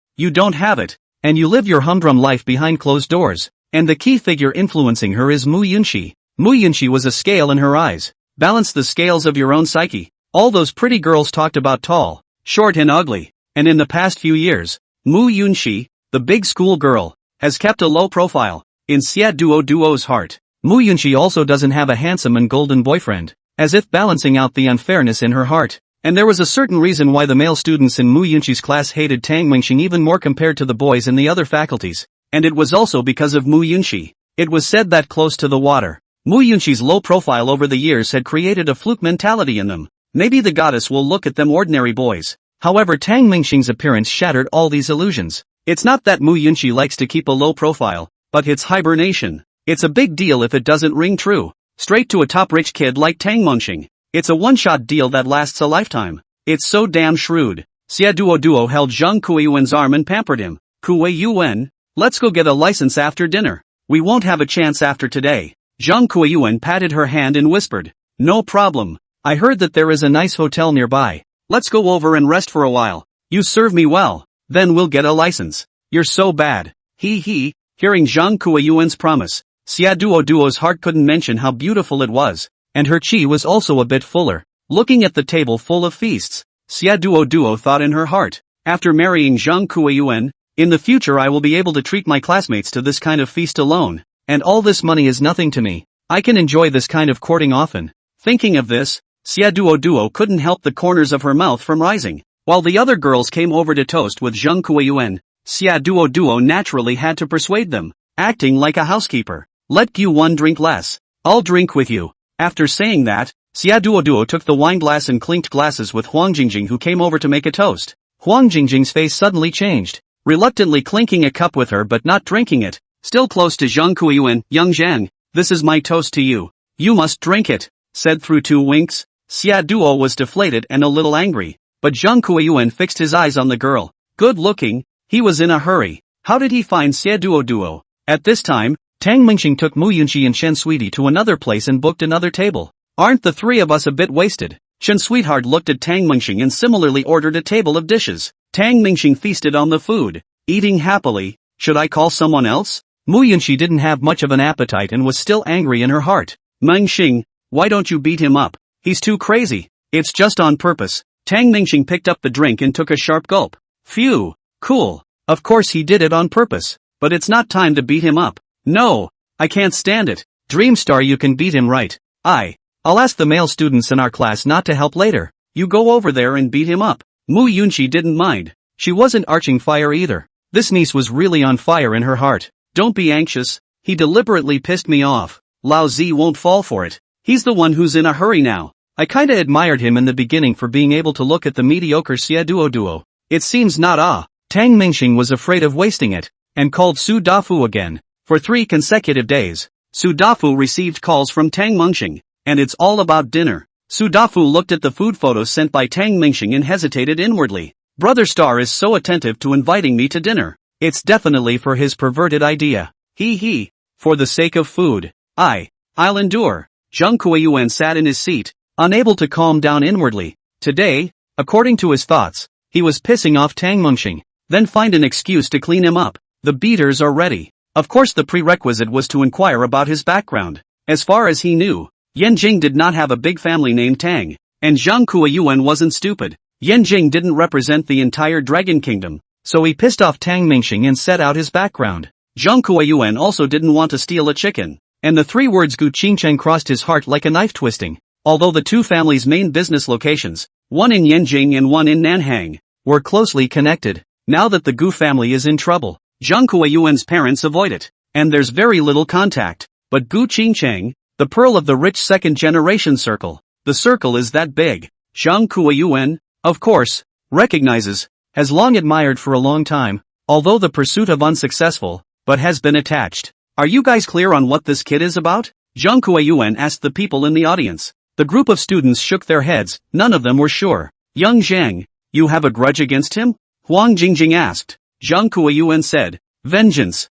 have it. And you live your humdrum life behind closed doors. And the key figure influencing her is Mu Yunqi. Mu Yunqi was a scale in her eyes. Balance the scales of your own psyche. All those pretty girls talked about tall, short and ugly. And in the past few years, Mu Yunqi, the big school girl, has kept a low profile. In Duo's heart, Mu Yunqi also doesn't have a handsome and golden boyfriend, as if balancing out the unfairness in her heart. And there was a certain reason why the male students in Mu Yunqi's class hated Tang Mingxing even more compared to the boys in the other faculties. And it was also because of Mu Yunqi. It was said that close to the water, Mu Yunqi's low profile over the years had created a fluke mentality in them. Maybe the goddess will look at them ordinary boys. However, Tang Mingxing's appearance shattered all these illusions. It's not that Mu Yunqi likes to keep a low profile, but it's hibernation. It's a big deal if it doesn't ring true. Straight to a top rich kid like Tang Mengxing. It's a one-shot deal that lasts a lifetime. It's so damn shrewd. Xia Duo held Zhang Kuiyuan's arm and pampered him. Kuiyuan, let's go get a license after dinner. We won't have a chance after today. Zhang Kuiyuan patted her hand and whispered. No problem. I heard that there is a nice hotel nearby. Let's go over and rest for a while. You serve me well. Then we'll get a license. You're so bad. He. Hearing Zhang Kuiyuan's promise, Xia Duo's heart couldn't mention how beautiful it was, and her chi was also a bit fuller. Looking at the table full of feasts, Xia Duo thought in her heart, after marrying Zhang Kuiyuan, in the future I will be able to treat my classmates to this kind of feast alone, and all this money is nothing to me. I can enjoy this kind of courting often. Thinking of this, Xia Duo couldn't help the corners of her mouth from rising. While the other girls came over to toast with Zhang Kuiyuan, Xia Duo naturally had to persuade them, acting like a housekeeper. Let Gu1 drink less. I'll drink with you. After saying that, Xia Duo took the wine glass and clinked glasses with Huang Jingjing, who came over to make a toast. Huang Jingjing's face suddenly changed, reluctantly clinking a cup with her but not drinking it. Still close to Zhang Kuiyuan, young Zhang, this is my toast to you. You must drink it, said through 2 winks. Xia Duo was deflated and a little angry, but Zhang Kuiyuan fixed his eyes on the girl. Good looking, he was in a hurry. How did he find Xia Duo? At this time, Tang Mengxing took Mu Yunqi and Shen Sweetie to another place and booked another table. Aren't the 3 of us a bit wasted? Shen Sweetheart looked at Tang Mengxing and similarly ordered a table of dishes. Tang Mengxing feasted on the food, eating happily. Should I call someone else? Mu Yunqi didn't have much of an appetite and was still angry in her heart. Mengxing, why don't you beat him up? He's too crazy. It's just on purpose. Tang Mengxing picked up the drink and took a sharp gulp. Phew, cool. Of course he did it on purpose. But it's not time to beat him up. No, I can't stand it. Dreamstar, you can beat him, right? I'll ask the male students in our class not to help later. You go over there and beat him up. Mu Yunqi didn't mind. She wasn't arching fire either. This niece was really on fire in her heart. Don't be anxious. He deliberately pissed me off. Lao Zi won't fall for it. He's the one who's in a hurry now. I kinda admired him in the beginning for being able to look at the mediocre Xia Duo. It seems not. Tang Mengxing was afraid of wasting it, and called Su Dafu again. For 3 consecutive days, Su Dafu received calls from Tang Mengxing, and it's all about dinner. Su Dafu looked at the food photos sent by Tang Mengxing and hesitated inwardly. Brother Star is so attentive to inviting me to dinner. It's definitely for his perverted idea. He. For the sake of food. I'll endure. Zhang Kuiyuan sat in his seat, unable to calm down inwardly. Today, according to his thoughts, he was pissing off Tang Mengxing, then find an excuse to clean him up. The beaters are ready. Of course the prerequisite was to inquire about his background. As far as he knew, Yanjing did not have a big family named Tang, and Zhang Kuiyuan wasn't stupid. Yanjing didn't represent the entire Dragon Kingdom, so he pissed off Tang Mengxing and set out his background. Zhang Kuiyuan also didn't want to steal a chicken, and the 3 words Gu Qingcheng crossed his heart like a knife twisting. Although the 2 families' main business locations, one in Yanjing and one in Nanhang, were closely connected, now that the Gu family is in trouble, Zhang Kuiyuan's parents avoid it, and there's very little contact. But Gu Qingcheng, the pearl of the rich second-generation circle, the circle is that big. Zhang Kuiyuan, of course, recognizes, has long admired for a long time, although the pursuit of unsuccessful, but has been attached. Are you guys clear on what this kid is about? Zhang Kuiyuan asked the people in the audience. The group of students shook their heads, none of them were sure. Young Zhang, you have a grudge against him? Huang Jingjing asked. Zhang Kuiyuan said, vengeance.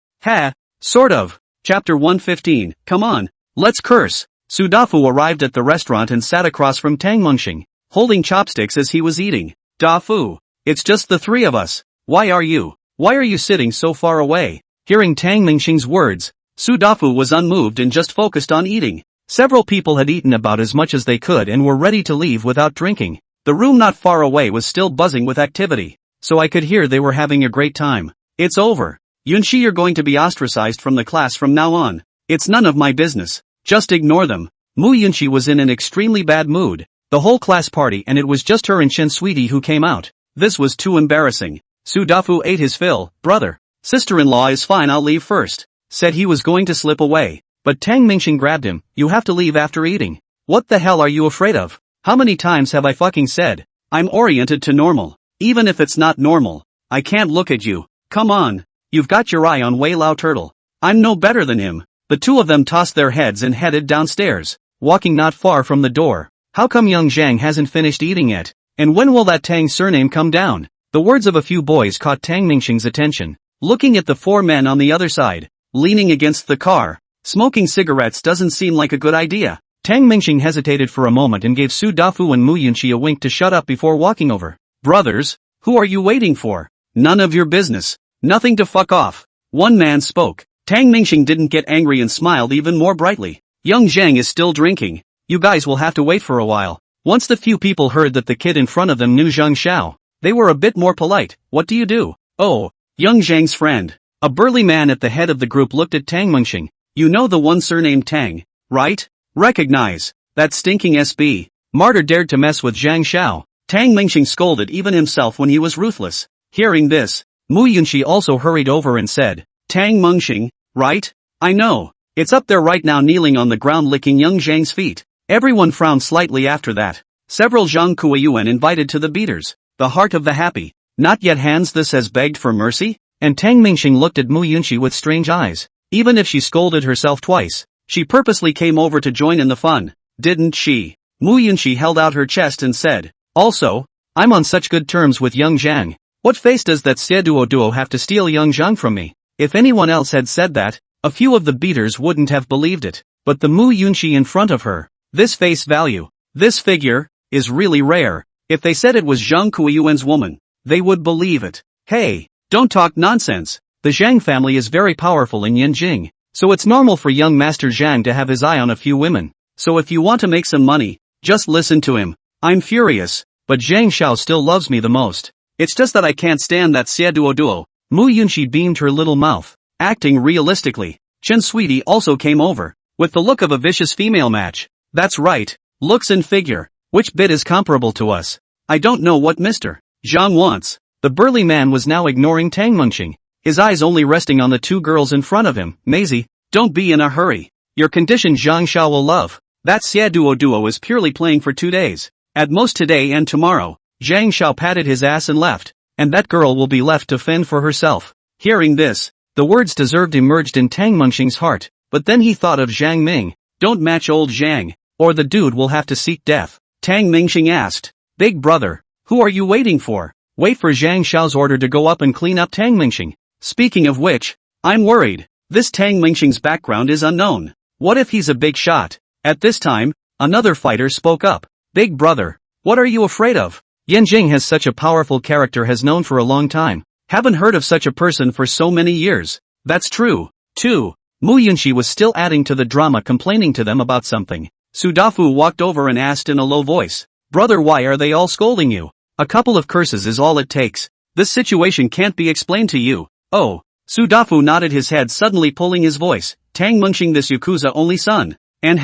Sort of. Chapter 115, come on, let's curse. Su Dafu arrived at the restaurant and sat across from Tang Mengxing, holding chopsticks as he was eating. Dafu, it's just the 3 of us. Why are you sitting so far away? Hearing Tang Mengxing's words, Su Dafu was unmoved and just focused on eating. Several people had eaten about as much as they could and were ready to leave without drinking. The room not far away was still buzzing with activity, so I could hear they were having a great time. It's over. Yunxi, you're going to be ostracized from the class from now on. It's none of my business. Just ignore them. Mu Yunxi was in an extremely bad mood. The whole class party, and it was just her and Shen Sweetie who came out. This was too embarrassing. Su Dafu ate his fill. Brother. Sister-in-law is fine, I'll leave first. Said he was going to slip away. But Tang Mengxing grabbed him. You have to leave after eating. What the hell are you afraid of? How many times have I fucking said? I'm oriented to normal. Even if it's not normal, I can't look at you. Come on. You've got your eye on Wei Lao Turtle. I'm no better than him. The two of them tossed their heads and headed downstairs, walking not far from the door. How come young Zhang hasn't finished eating yet? And when will that Tang surname come down? The words of a few boys caught Tang Mingxing's attention. Looking at the four men on the other side, leaning against the car, smoking cigarettes doesn't seem like a good idea. Tang Mingxing hesitated for a moment and gave Su Dafu and Mu Yunqi a wink to shut up before walking over. Brothers, who are you waiting for? None of your business. Nothing to fuck off. One man spoke. Tang Mingxing didn't get angry and smiled even more brightly. Young Zhang is still drinking. You guys will have to wait for a while. Once the few people heard that the kid in front of them knew Zhang Xiao, they were a bit more polite. What do you do? Oh, young Zhang's friend. A burly man at the head of the group looked at Tang Mingxing. You know the one surnamed Tang, right? Recognize. That stinking SB. Martyr dared to mess with Zhang Xiao. Tang Mingxing scolded even himself when he was ruthless. Hearing this, Mu Yunqi also hurried over and said, Tang Mingxing, right? I know. It's up there right now kneeling on the ground licking young Zhang's feet. Everyone frowned slightly after that. Several Zhang Kuiyuan invited to the beaters. The heart of the happy. Not yet hands this has begged for mercy? And Tang Mingxing looked at Mu Yunqi with strange eyes. Even if she scolded herself twice, she purposely came over to join in the fun, didn't she? Mu Yunqi held out her chest and said, also, I'm on such good terms with young Zhang. What face does that Duo have to steal young Zhang from me? If anyone else had said that, a few of the beaters wouldn't have believed it. But the Mu Yunqi in front of her, this face value, this figure, is really rare. If they said it was Zhang Kuiyuan's woman, they would believe it. Hey, don't talk nonsense. The Zhang family is very powerful in Yanjing, so it's normal for young Master Zhang to have his eye on a few women. So if you want to make some money, just listen to him. I'm furious, but Zhang Xiao still loves me the most. It's just that I can't stand that Duo. Mu Yunqi beamed her little mouth, acting realistically. Chen Sweetie also came over, with the look of a vicious female match. That's right, looks and figure. Which bit is comparable to us? I don't know what Mr. Zhang wants. The burly man was now ignoring Tang Mingxing, his eyes only resting on the two girls in front of him. Maisie, don't be in a hurry. Your condition Zhang Xiao will love. That Duo is purely playing for 2 days. At most today and tomorrow. Zhang Xiao patted his ass and left, and that girl will be left to fend for herself. Hearing this, the words deserved emerged in Tang Mingxing's heart, but then he thought of Zhang Ming. Don't match old Zhang, or the dude will have to seek death. Tang Mingxing asked, Big brother, who are you waiting for? Wait for Zhang Xiao's order to go up and clean up Tang Mingxing. Speaking of which, I'm worried. This Tang Mingxing's background is unknown. What if he's a big shot? At this time, another fighter spoke up. Big brother, what are you afraid of? Yanjing has such a powerful character has known for a long time. Haven't heard of such a person for so many years. That's true, too. Mu Yunqi was still adding to the drama, complaining to them about something. Su Dafu walked over and asked in a low voice, Brother, why are they all scolding you? A couple of curses is all it takes. This situation can't be explained to you. Oh. Su Dafu nodded his head, suddenly pulling his voice. Tang Mingxing, this Yakuza only son. And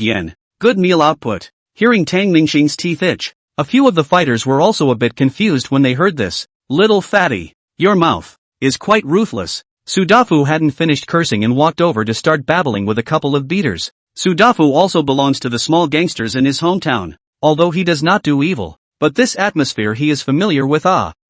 #yen. Good meal output. Hearing Tang Mingxing's teeth itch, a few of the fighters were also a bit confused when they heard this. Little fatty, your mouth is quite ruthless. Su Dafu hadn't finished cursing and walked over to start babbling with a couple of beaters. Su Dafu also belongs to the small gangsters in his hometown, although he does not do evil. But this atmosphere he is familiar with.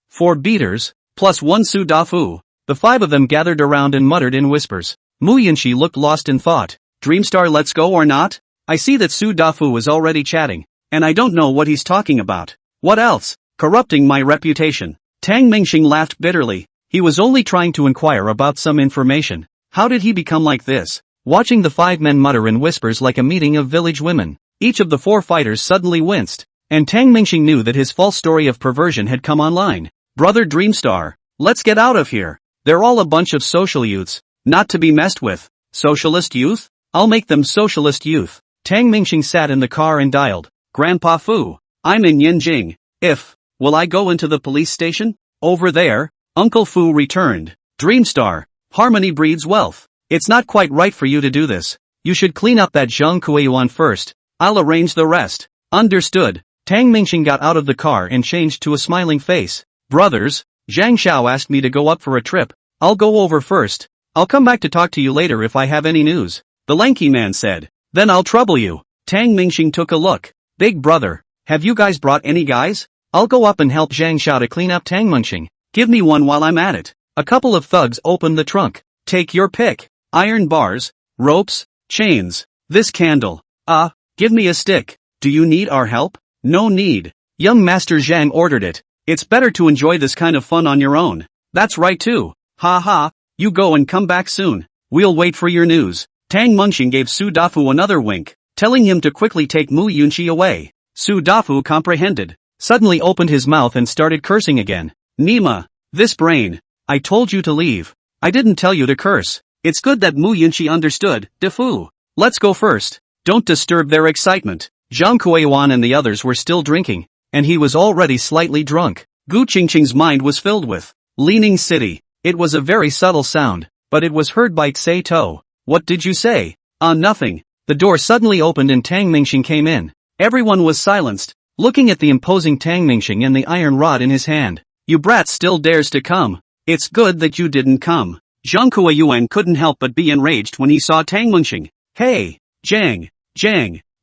4 beaters, plus 1 Su Dafu. The 5 of them gathered around and muttered in whispers. Mu Yunqi looked lost in thought. Dreamstar, let's go or not? I see that Su Dafu is already chatting, and I don't know what he's talking about. What else? Corrupting my reputation. Tang Mingxing laughed bitterly. He was only trying to inquire about some information. How did he become like this? Watching the 5 men mutter in whispers like a meeting of village women, each of the 4 fighters suddenly winced, and Tang Mingxing knew that his false story of perversion had come online. Brother Dreamstar, let's get out of here. They're all a bunch of social youths, not to be messed with. Socialist youth? I'll make them socialist youth. Tang Mingxing sat in the car and dialed. Grandpa Fu, I'm in Yanjing. Will I go into the police station? Over there? Uncle Fu returned. Dreamstar, harmony breeds wealth. It's not quite right for you to do this. You should clean up that Zhang Kuiyuan first. I'll arrange the rest. Understood. Tang Mingxing got out of the car and changed to a smiling face. Brothers, Zhang Xiao asked me to go up for a trip. I'll go over first. I'll come back to talk to you later if I have any news. The lanky man said. Then I'll trouble you. Tang Mingxing took a look. Big brother, have you guys brought any guys? I'll go up and help Zhang Xiao to clean up Tang Mingxing. Give me one while I'm at it. A couple of thugs opened the trunk. Take your pick. Iron bars, ropes, chains. This candle. Give me a stick. Do you need our help? No need. Young Master Zhang ordered it. It's better to enjoy this kind of fun on your own. That's right too. Ha ha, you go and come back soon. We'll wait for your news. Tang Mengxing gave Su Dafu another wink, telling him to quickly take Mu Yunqi away. Su Dafu comprehended, suddenly opened his mouth and started cursing again. Nima, this brain. I told you to leave. I didn't tell you to curse. It's good that Mu Yunqi understood. Defu. Let's go first. Don't disturb their excitement. Zhang Kuiyuan and the others were still drinking, and he was already slightly drunk. Gu Qingqing's mind was filled with leaning city. It was a very subtle sound, but it was heard by Xie To. What did you say? Nothing. The door suddenly opened and Tang Mingxing came in. Everyone was silenced, looking at the imposing Tang Mingxing and the iron rod in his hand. You brat still dares to come. It's good that you didn't come. Zhang Kuiyuan couldn't help but be enraged when he saw Tang Mingxing. Hey, Zhang,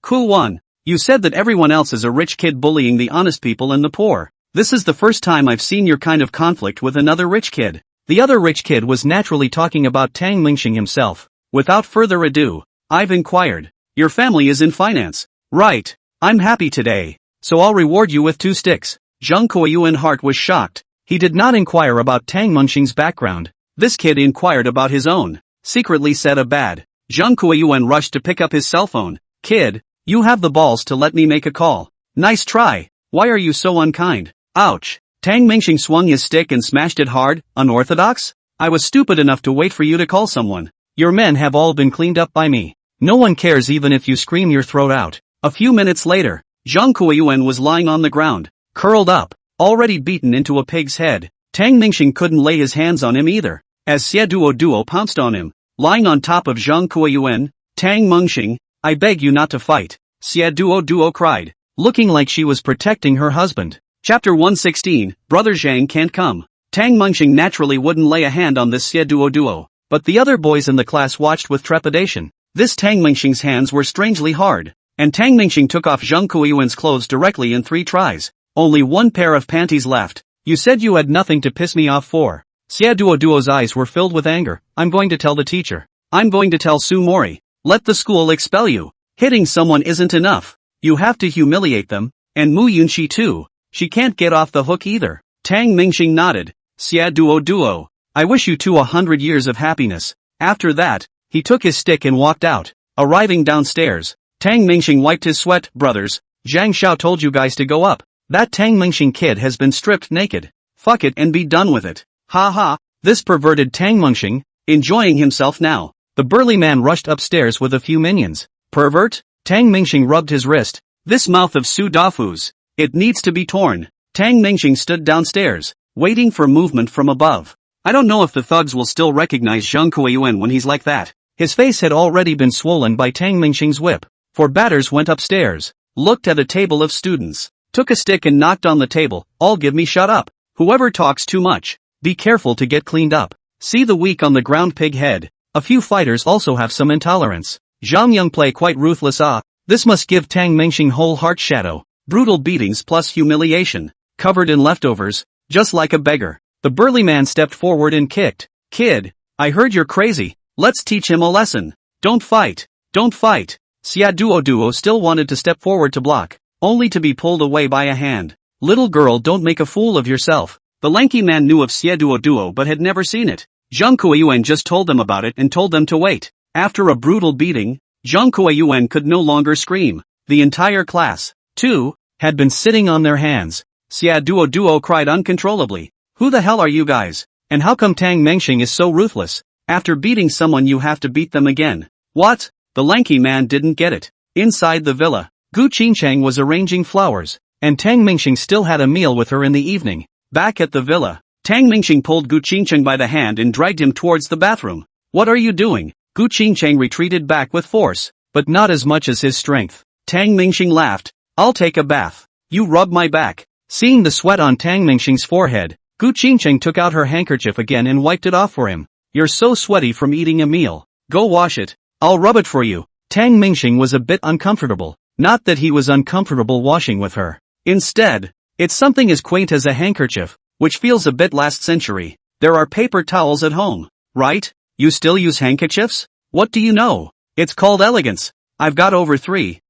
Kuwan, you said that everyone else is a rich kid bullying the honest people and the poor. This is the first time I've seen your kind of conflict with another rich kid. The other rich kid was naturally talking about Tang Mingxing himself. Without further ado, I've inquired. Your family is in finance. Right. I'm happy today. So I'll reward you with 2 sticks. Zhang Kuiyuan's heart was shocked. He did not inquire about Tang Mengxing's background. This kid inquired about his own. Secretly said a bad. Zhang Kuiyuan rushed to pick up his cell phone. Kid, you have the balls to let me make a call. Nice try. Why are you so unkind? Ouch. Tang Mingxing swung his stick and smashed it hard. Unorthodox? I was stupid enough to wait for you to call someone. Your men have all been cleaned up by me. No one cares even if you scream your throat out. A few minutes later, Zhang Kuiyuan was lying on the ground, curled up, already beaten into a pig's head. Tang Mingxing couldn't lay his hands on him either, as Xie Duo pounced on him. Lying on top of Zhang Kuiyuan, Tang Mengxing, I beg you not to fight, Xie Duo cried, looking like she was protecting her husband. Chapter 116, Brother Zhang can't come. Tang Mengxing naturally wouldn't lay a hand on this Xie Duo, but the other boys in the class watched with trepidation. This Tang Mengxing's hands were strangely hard, and Tang Mengxing took off Zhang Kuiyuan's clothes directly in 3 tries. Only 1 pair of panties left. You said you had nothing to piss me off for. Xie Duo's eyes were filled with anger. I'm going to tell the teacher. I'm going to tell Su Mori. Let the school expel you. Hitting someone isn't enough. You have to humiliate them, and Mu Yunqi too. She can't get off the hook either. Tang Mingxing nodded. Xie Duo, I wish you 100 years of happiness. After that, he took his stick and walked out. Arriving downstairs, Tang Mingxing wiped his sweat. Brothers, Zhang Xiao told you guys to go up. That Tang Mingxing kid has been stripped naked. Fuck it and be done with it. Ha ha, this perverted Tang Mengxing, enjoying himself now. The burly man rushed upstairs with a few minions. Pervert? Tang Mingxing rubbed his wrist. This mouth of Su Dafu's. It needs to be torn. Tang Mingxing stood downstairs, waiting for movement from above. I don't know if the thugs will still recognize Zhang Kuiyuan when he's like that. His face had already been swollen by Tang Mingxing's whip. 4 batters went upstairs, looked at a table of students, took a stick and knocked on the table. All give me shut up. Whoever talks too much, be careful to get cleaned up. See the weak on the ground pig head. A few fighters also have some intolerance. Zhang Yang play quite ruthless. This must give Tang Mingxing whole heart shadow. Brutal beatings plus humiliation. Covered in leftovers, just like a beggar. The burly man stepped forward and kicked. Kid, I heard you're crazy. Let's teach him a lesson. Don't fight. Don't fight. Xie Duo still wanted to step forward to block, only to be pulled away by a hand. Little girl, don't make a fool of yourself. The lanky man knew of Xie Duo but had never seen it. Zhang Kuiyuan just told them about it and told them to wait. After a brutal beating, Zhang Kuiyuan could no longer scream. The entire class, too, had been sitting on their hands. Xie Duo cried uncontrollably. Who the hell are you guys? And how come Tang Mengxing is so ruthless? After beating someone you have to beat them again. What? The lanky man didn't get it. Inside the villa, Gu Qingchang was arranging flowers, and Tang Mingxing still had a meal with her in the evening. Back at the villa, Tang Mingxing pulled Gu Qingchang by the hand and dragged him towards the bathroom. What are you doing? Gu Qingchang retreated back with force, but not as much as his strength. Tang Mingxing laughed. I'll take a bath. You rub my back. Seeing the sweat on Tang Mingxing's forehead, Gu Qingchang took out her handkerchief again and wiped it off for him. You're so sweaty from eating a meal. Go wash it. I'll rub it for you. Tang Mingxing was a bit uncomfortable. Not that he was uncomfortable washing with her. Instead, it's something as quaint as a handkerchief, which feels a bit last century. There are paper towels at home, right? You still use handkerchiefs? What do you know? It's called elegance. I've got over 3,000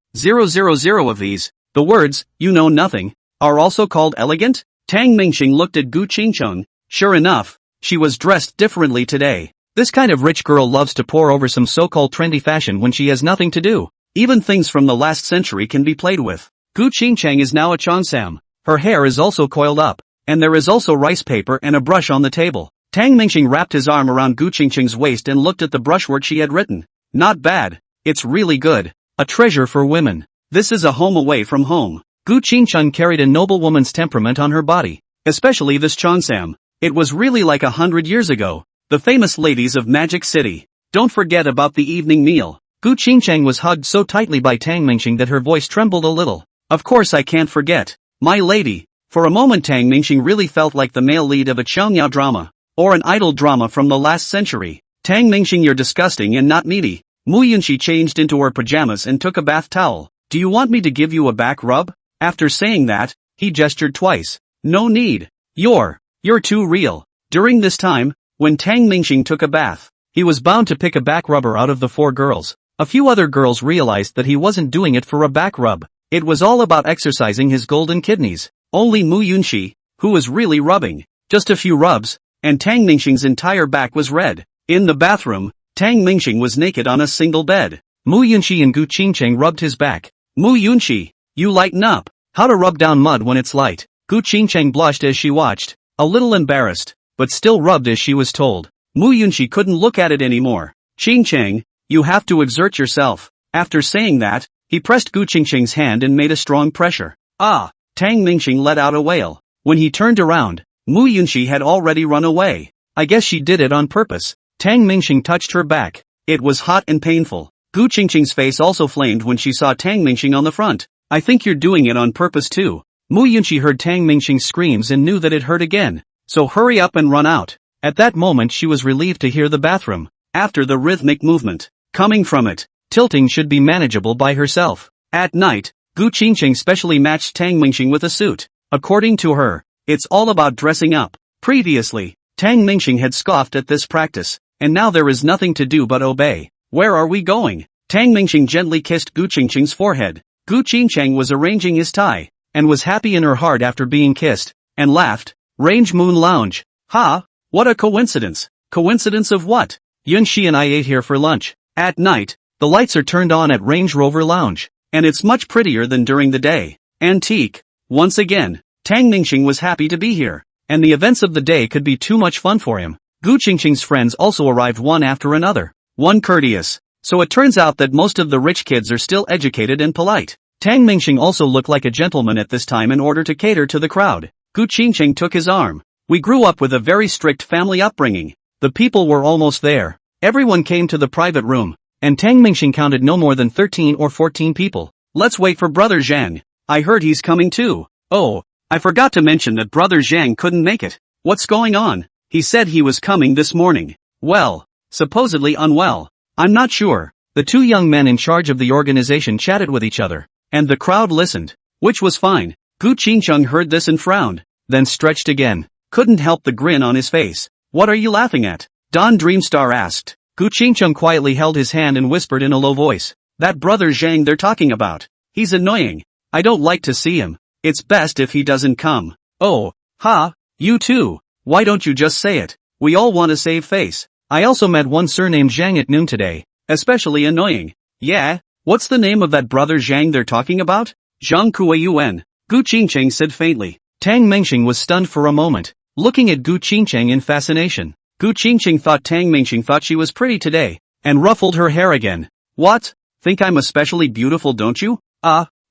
of these. The words, you know nothing, are also called elegant? Tang Mingxing looked at Gu Qingcheng. Sure enough, she was dressed differently today. This kind of rich girl loves to pore over some so-called trendy fashion when she has nothing to do. Even things from the last century can be played with. Gu Qingcheng is now a cheongsam. Her hair is also coiled up, and there is also rice paper and a brush on the table. Tang Mingxing wrapped his arm around Gu Qingcheng's waist and looked at the brushwork she had written. Not bad. It's really good. A treasure for women. This is a home away from home. Gu Qingcheng carried a noble woman's temperament on her body. Especially this cheongsam. It was really like 100 years ago. The famous ladies of Magic City. Don't forget about the evening meal. Gu Qingcheng was hugged so tightly by Tang Mingxing that her voice trembled a little. Of course I can't forget. My lady. For a moment Tang Mingxing really felt like the male lead of a Qiangyao drama. Or an idol drama from the last century. Tang Mingxing, you're disgusting and not meaty. Mu Yunxi changed into her pajamas and took a bath towel. Do you want me to give you a back rub? After saying that, he gestured twice. No need. You're too real. During this time, when Tang Mingxing took a bath, he was bound to pick a back rubber out of the 4 girls. A few other girls realized that he wasn't doing it for a back rub. It was all about exercising his golden kidneys. Only Mu Yunxi, who was really rubbing. Just a few rubs, and Tang Mingxing's entire back was red. In the bathroom, Tang Mingxing was naked on a single bed. Mu Yunxi and Gu Qingcheng rubbed his back. Mu Yunxi, you lighten up. How to rub down mud when it's light. Gu Qingcheng blushed as she watched, a little embarrassed, but still rubbed as she was told. Mu Yunxi couldn't look at it anymore. Qingcheng, you have to exert yourself. After saying that, he pressed Gu Qingcheng's hand and made a strong pressure. Ah! Tang Mingxing let out a wail. When he turned around, Mu Yunxi had already run away. I guess she did it on purpose. Tang Mingxing touched her back. It was hot and painful. Gu Qingcheng's face also flamed when she saw Tang Mingxing on the front. I think you're doing it on purpose too. Mu Yunxi heard Tang Mingxing's screams and knew that it hurt again. So hurry up and run out. At that moment she was relieved to hear the bathroom. After the rhythmic movement coming from it, tilting should be manageable by herself. At night, Gu Qingcheng specially matched Tang Mingxing with a suit. According to her, it's all about dressing up. Previously, Tang Mingxing had scoffed at this practice, and now there is nothing to do but obey. Where are we going? Tang Mingxing gently kissed Gu Qingcheng's forehead. Gu Qingcheng was arranging his tie, and was happy in her heart after being kissed, and laughed. Range Moon Lounge. Ha! What a coincidence. Coincidence of what? Yunxi and I ate here for lunch. At night, the lights are turned on at Range Rover Lounge, and it's much prettier than during the day. Antique. Once again, Tang Mingxing was happy to be here, and the events of the day could be too much fun for him. Gu Qingcheng's friends also arrived one after another. One courteous. So it turns out that most of the rich kids are still educated and polite. Tang Mingxing also looked like a gentleman at this time in order to cater to the crowd. Gu Qingcheng took his arm. We grew up with a very strict family upbringing. The people were almost there. Everyone came to the private room, and Tang Mingxing counted no more than 13 or 14 people. Let's wait for Brother Zhang. I heard he's coming too. Oh, I forgot to mention that Brother Zhang couldn't make it. What's going on? He said he was coming this morning. Well, supposedly unwell. I'm not sure. The 2 young men in charge of the organization chatted with each other, and the crowd listened, which was fine. Gu Qingcheng heard this and frowned, then stretched again. Couldn't help the grin on his face. What are you laughing at? Don Dreamstar asked. Gu Qingcheng quietly held his hand and whispered in a low voice. That Brother Zhang they're talking about. He's annoying. I don't like to see him. It's best if he doesn't come. Oh, ha, you too. Why don't you just say it? We all want to save face. I also met one surnamed Zhang at noon today. Especially annoying. Yeah? What's the name of that Brother Zhang they're talking about? Zhang Kuiyuan. Gu Qingcheng said faintly. Tang Mingxing was stunned for a moment, looking at Gu Qingcheng in fascination. Gu Qingcheng thought Tang Mingxing thought she was pretty today, and ruffled her hair again. What? Think I'm especially beautiful, don't you?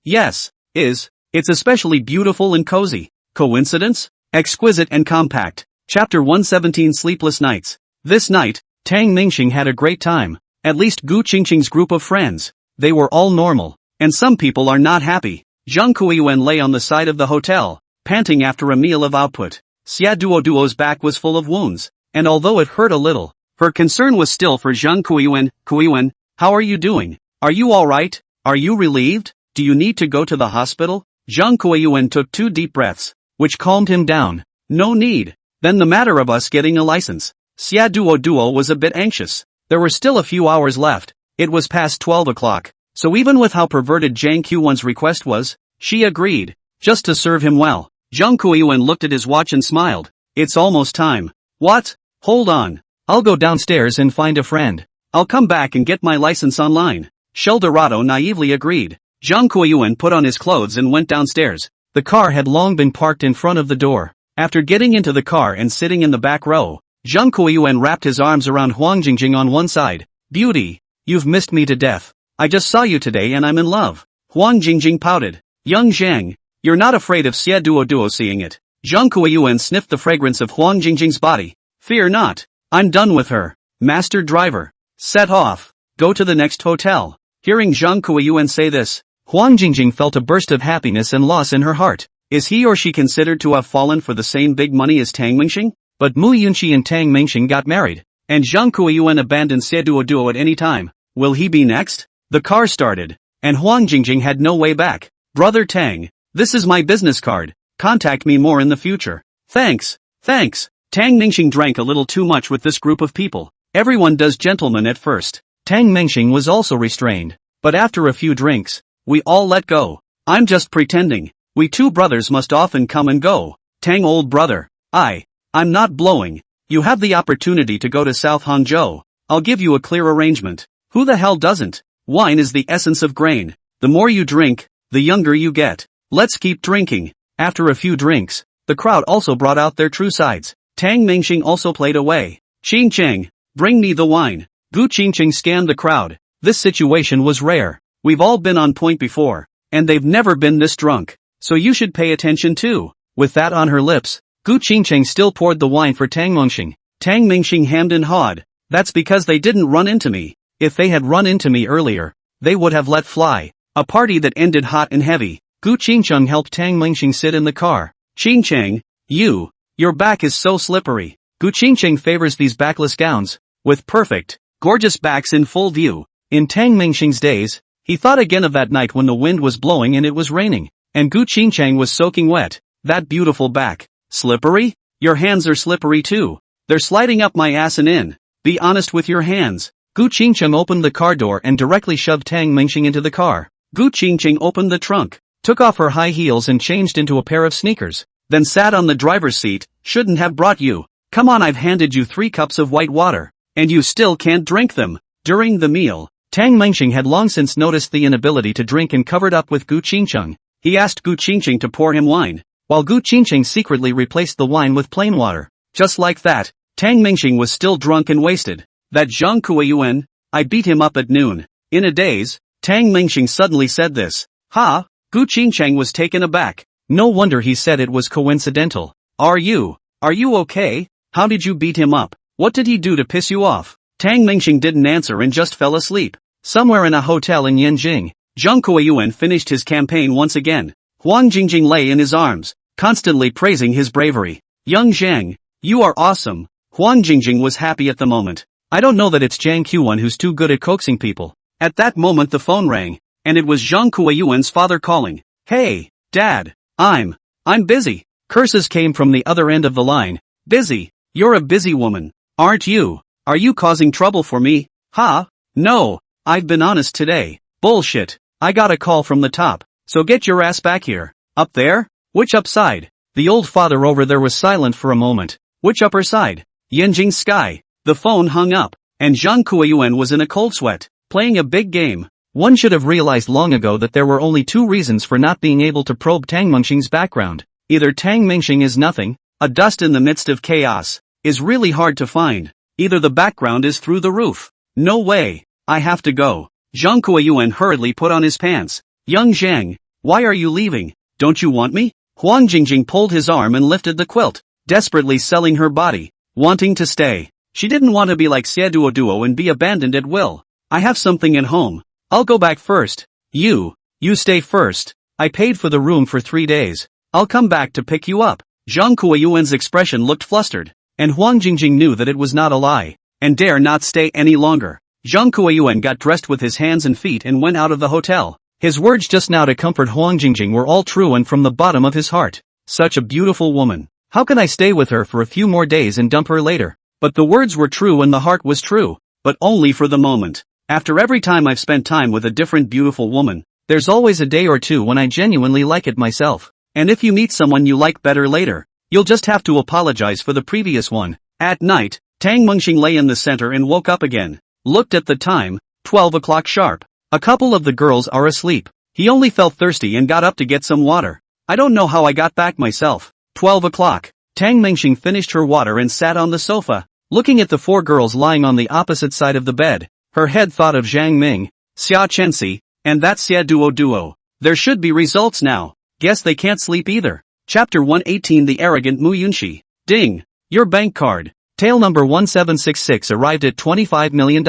Yes. It's especially beautiful and cozy. Coincidence? Exquisite and compact. Chapter 117 Sleepless Nights. This night, Tang Mingxing had a great time. At least Gu Qingcheng's group of friends. They were all normal. And some people are not happy. Zhang Kuiyuan lay on the side of the hotel, panting after a meal of output. Xia Duoduo's back was full of wounds, and although it hurt a little, her concern was still for Zhang Kuiyuan. Kuiyuan, how are you doing? Are you alright? Are you relieved? Do you need to go to the hospital? Zhang Kuiyuan took 2 deep breaths, which calmed him down. No need. Then the matter of us getting a license. Xia Duo was a bit anxious. There were still a few hours left. It was past 12 o'clock. So even with how perverted Zhang Qiuan's request was, she agreed, just to serve him well. Zhang Qiuan looked at his watch and smiled. It's almost time. What? Hold on. I'll go downstairs and find a friend. I'll come back and get my license online. Sheldorado naively agreed. Zhang Qiuan put on his clothes and went downstairs. The car had long been parked in front of the door. After getting into the car and sitting in the back row, Zhang Qiuan wrapped his arms around Huang Jingjing on one side. Beauty, you've missed me to death. I just saw you today and I'm in love. Huang Jingjing pouted. Young Zhang, you're not afraid of Xia Duo seeing it. Zhang Qiuan sniffed the fragrance of Huang Jingjing's body. Fear not. I'm done with her. Master driver. Set off. Go to the next hotel. Hearing Zhang Qiuan say this, Huang Jingjing felt a burst of happiness and loss in her heart. Is he or she considered to have fallen for the same big money as Tang Mingxing? But Mu Yunqi and Tang Mingxing got married, and Zhang Qiuan abandoned Xia Duo at any time. Will he be next? The car started, and Huang Jingjing had no way back. Brother Tang, this is my business card. Contact me more in the future. Thanks. Thanks. Tang Mingxing drank a little too much with this group of people. Everyone does gentlemen at first. Tang Mingxing was also restrained, but after a few drinks, we all let go. I'm just pretending. We two brothers must often come and go. Tang old brother. I'm not blowing. You have the opportunity to go to South Hangzhou. I'll give you a clear arrangement. Who the hell doesn't? Wine is the essence of grain. The more you drink, the younger you get. Let's keep drinking. After a few drinks, the crowd also brought out their true sides. Tang Mingxing also played away. Qing Cheng, bring me the wine. Gu Qingqing scanned the crowd. This situation was rare. We've all been on point before, and they've never been this drunk. So you should pay attention too. With that on her lips, Gu Qingqing still poured the wine for Tang Mingxing. Tang Mingxing hemmed and hawed. That's because they didn't run into me. If they had run into me earlier, they would have let fly. A party that ended hot and heavy. Gu Qingqing helped Tang Mingxing sit in the car. Qingcheng, your back is so slippery. Gu Qingqing favors these backless gowns, with perfect, gorgeous backs in full view. In Tang Mingxing's days, he thought again of that night when the wind was blowing and it was raining, and Gu Qingcheng was soaking wet. That beautiful back. Slippery? Your hands are slippery too. They're sliding up my ass and in. Be honest with your hands. Gu Qingcheng opened the car door and directly shoved Tang Mingxing into the car. Gu Qingqing opened the trunk, took off her high heels and changed into a pair of sneakers, then sat on the driver's seat. Shouldn't have brought you. Come on, I've handed you 3 cups of white water, and you still can't drink them. During the meal, Tang Mingxing had long since noticed the inability to drink and covered up with Gu Qingcheng. He asked Gu Qingqing to pour him wine, while Gu Qingqing secretly replaced the wine with plain water. Just like that, Tang Mingxing was still drunk and wasted. That Zhang Qiuan, I beat him up at noon. In a daze, Tang Mingxing suddenly said this. Ha! Gu Qingcheng was taken aback. No wonder he said it was coincidental. Are you okay? How did you beat him up? What did he do to piss you off? Tang Mingxing didn't answer and just fell asleep. Somewhere in a hotel in Yanjing, Zhang Qiuan finished his campaign once again. Huang Jingjing lay in his arms, constantly praising his bravery. Young Zhang, you are awesome. Huang Jingjing was happy at the moment. I don't know that it's Zhang Qiuan who's too good at coaxing people. At that moment the phone rang, and it was Zhang Qiuan's father calling. Hey, Dad, I'm busy. Curses came from the other end of the line. Busy? You're a busy woman, aren't you? Are you causing trouble for me? Ha? No, I've been honest today. Bullshit. I got a call from the top, so get your ass back here. Up there? Which upside? The old father over there was silent for a moment. Which upper side? Yanjing's sky. The phone hung up, and Zhang Qiuan was in a cold sweat, playing a big game. One should have realized long ago that there were only 2 reasons for not being able to probe Tang Mingxing's background. Either Tang Mingxing is nothing, a dust in the midst of chaos, is really hard to find. Either the background is through the roof. No way. I have to go. Zhang Qiuan hurriedly put on his pants. Young Zhang, why are you leaving? Don't you want me? Huang Jingjing pulled his arm and lifted the quilt, desperately selling her body, wanting to stay. She didn't want to be like Xia Duo and be abandoned at will. I have something at home. I'll go back first. You stay first. I paid for the room for 3 days. I'll come back to pick you up. Zhang Qiuan's expression looked flustered, and Huang Jingjing knew that it was not a lie, and dare not stay any longer. Zhang Qiuan got dressed with his hands and feet and went out of the hotel. His words just now to comfort Huang Jingjing were all true and from the bottom of his heart. Such a beautiful woman. How can I stay with her for a few more days and dump her later? But the words were true and the heart was true, but only for the moment. After every time I've spent time with a different beautiful woman, there's always a day or two when I genuinely like it myself. And if you meet someone you like better later, you'll just have to apologize for the previous one. At night, Tang Mengxing lay in the center and woke up again. Looked at the time, 12 o'clock sharp. A couple of the girls are asleep. He only felt thirsty and got up to get some water. I don't know how I got back myself. 12 o'clock. Tang Mengxing finished her water and sat on the sofa, looking at the 4 girls lying on the opposite side of the bed. Her head thought of Zhang Ming, Xia Chenxi, and that Xia Duo. There should be results now. Guess they can't sleep either. Chapter 118 The Arrogant Mu Yunxi. Ding! Your bank card. Tail number 1766 arrived at $25 million.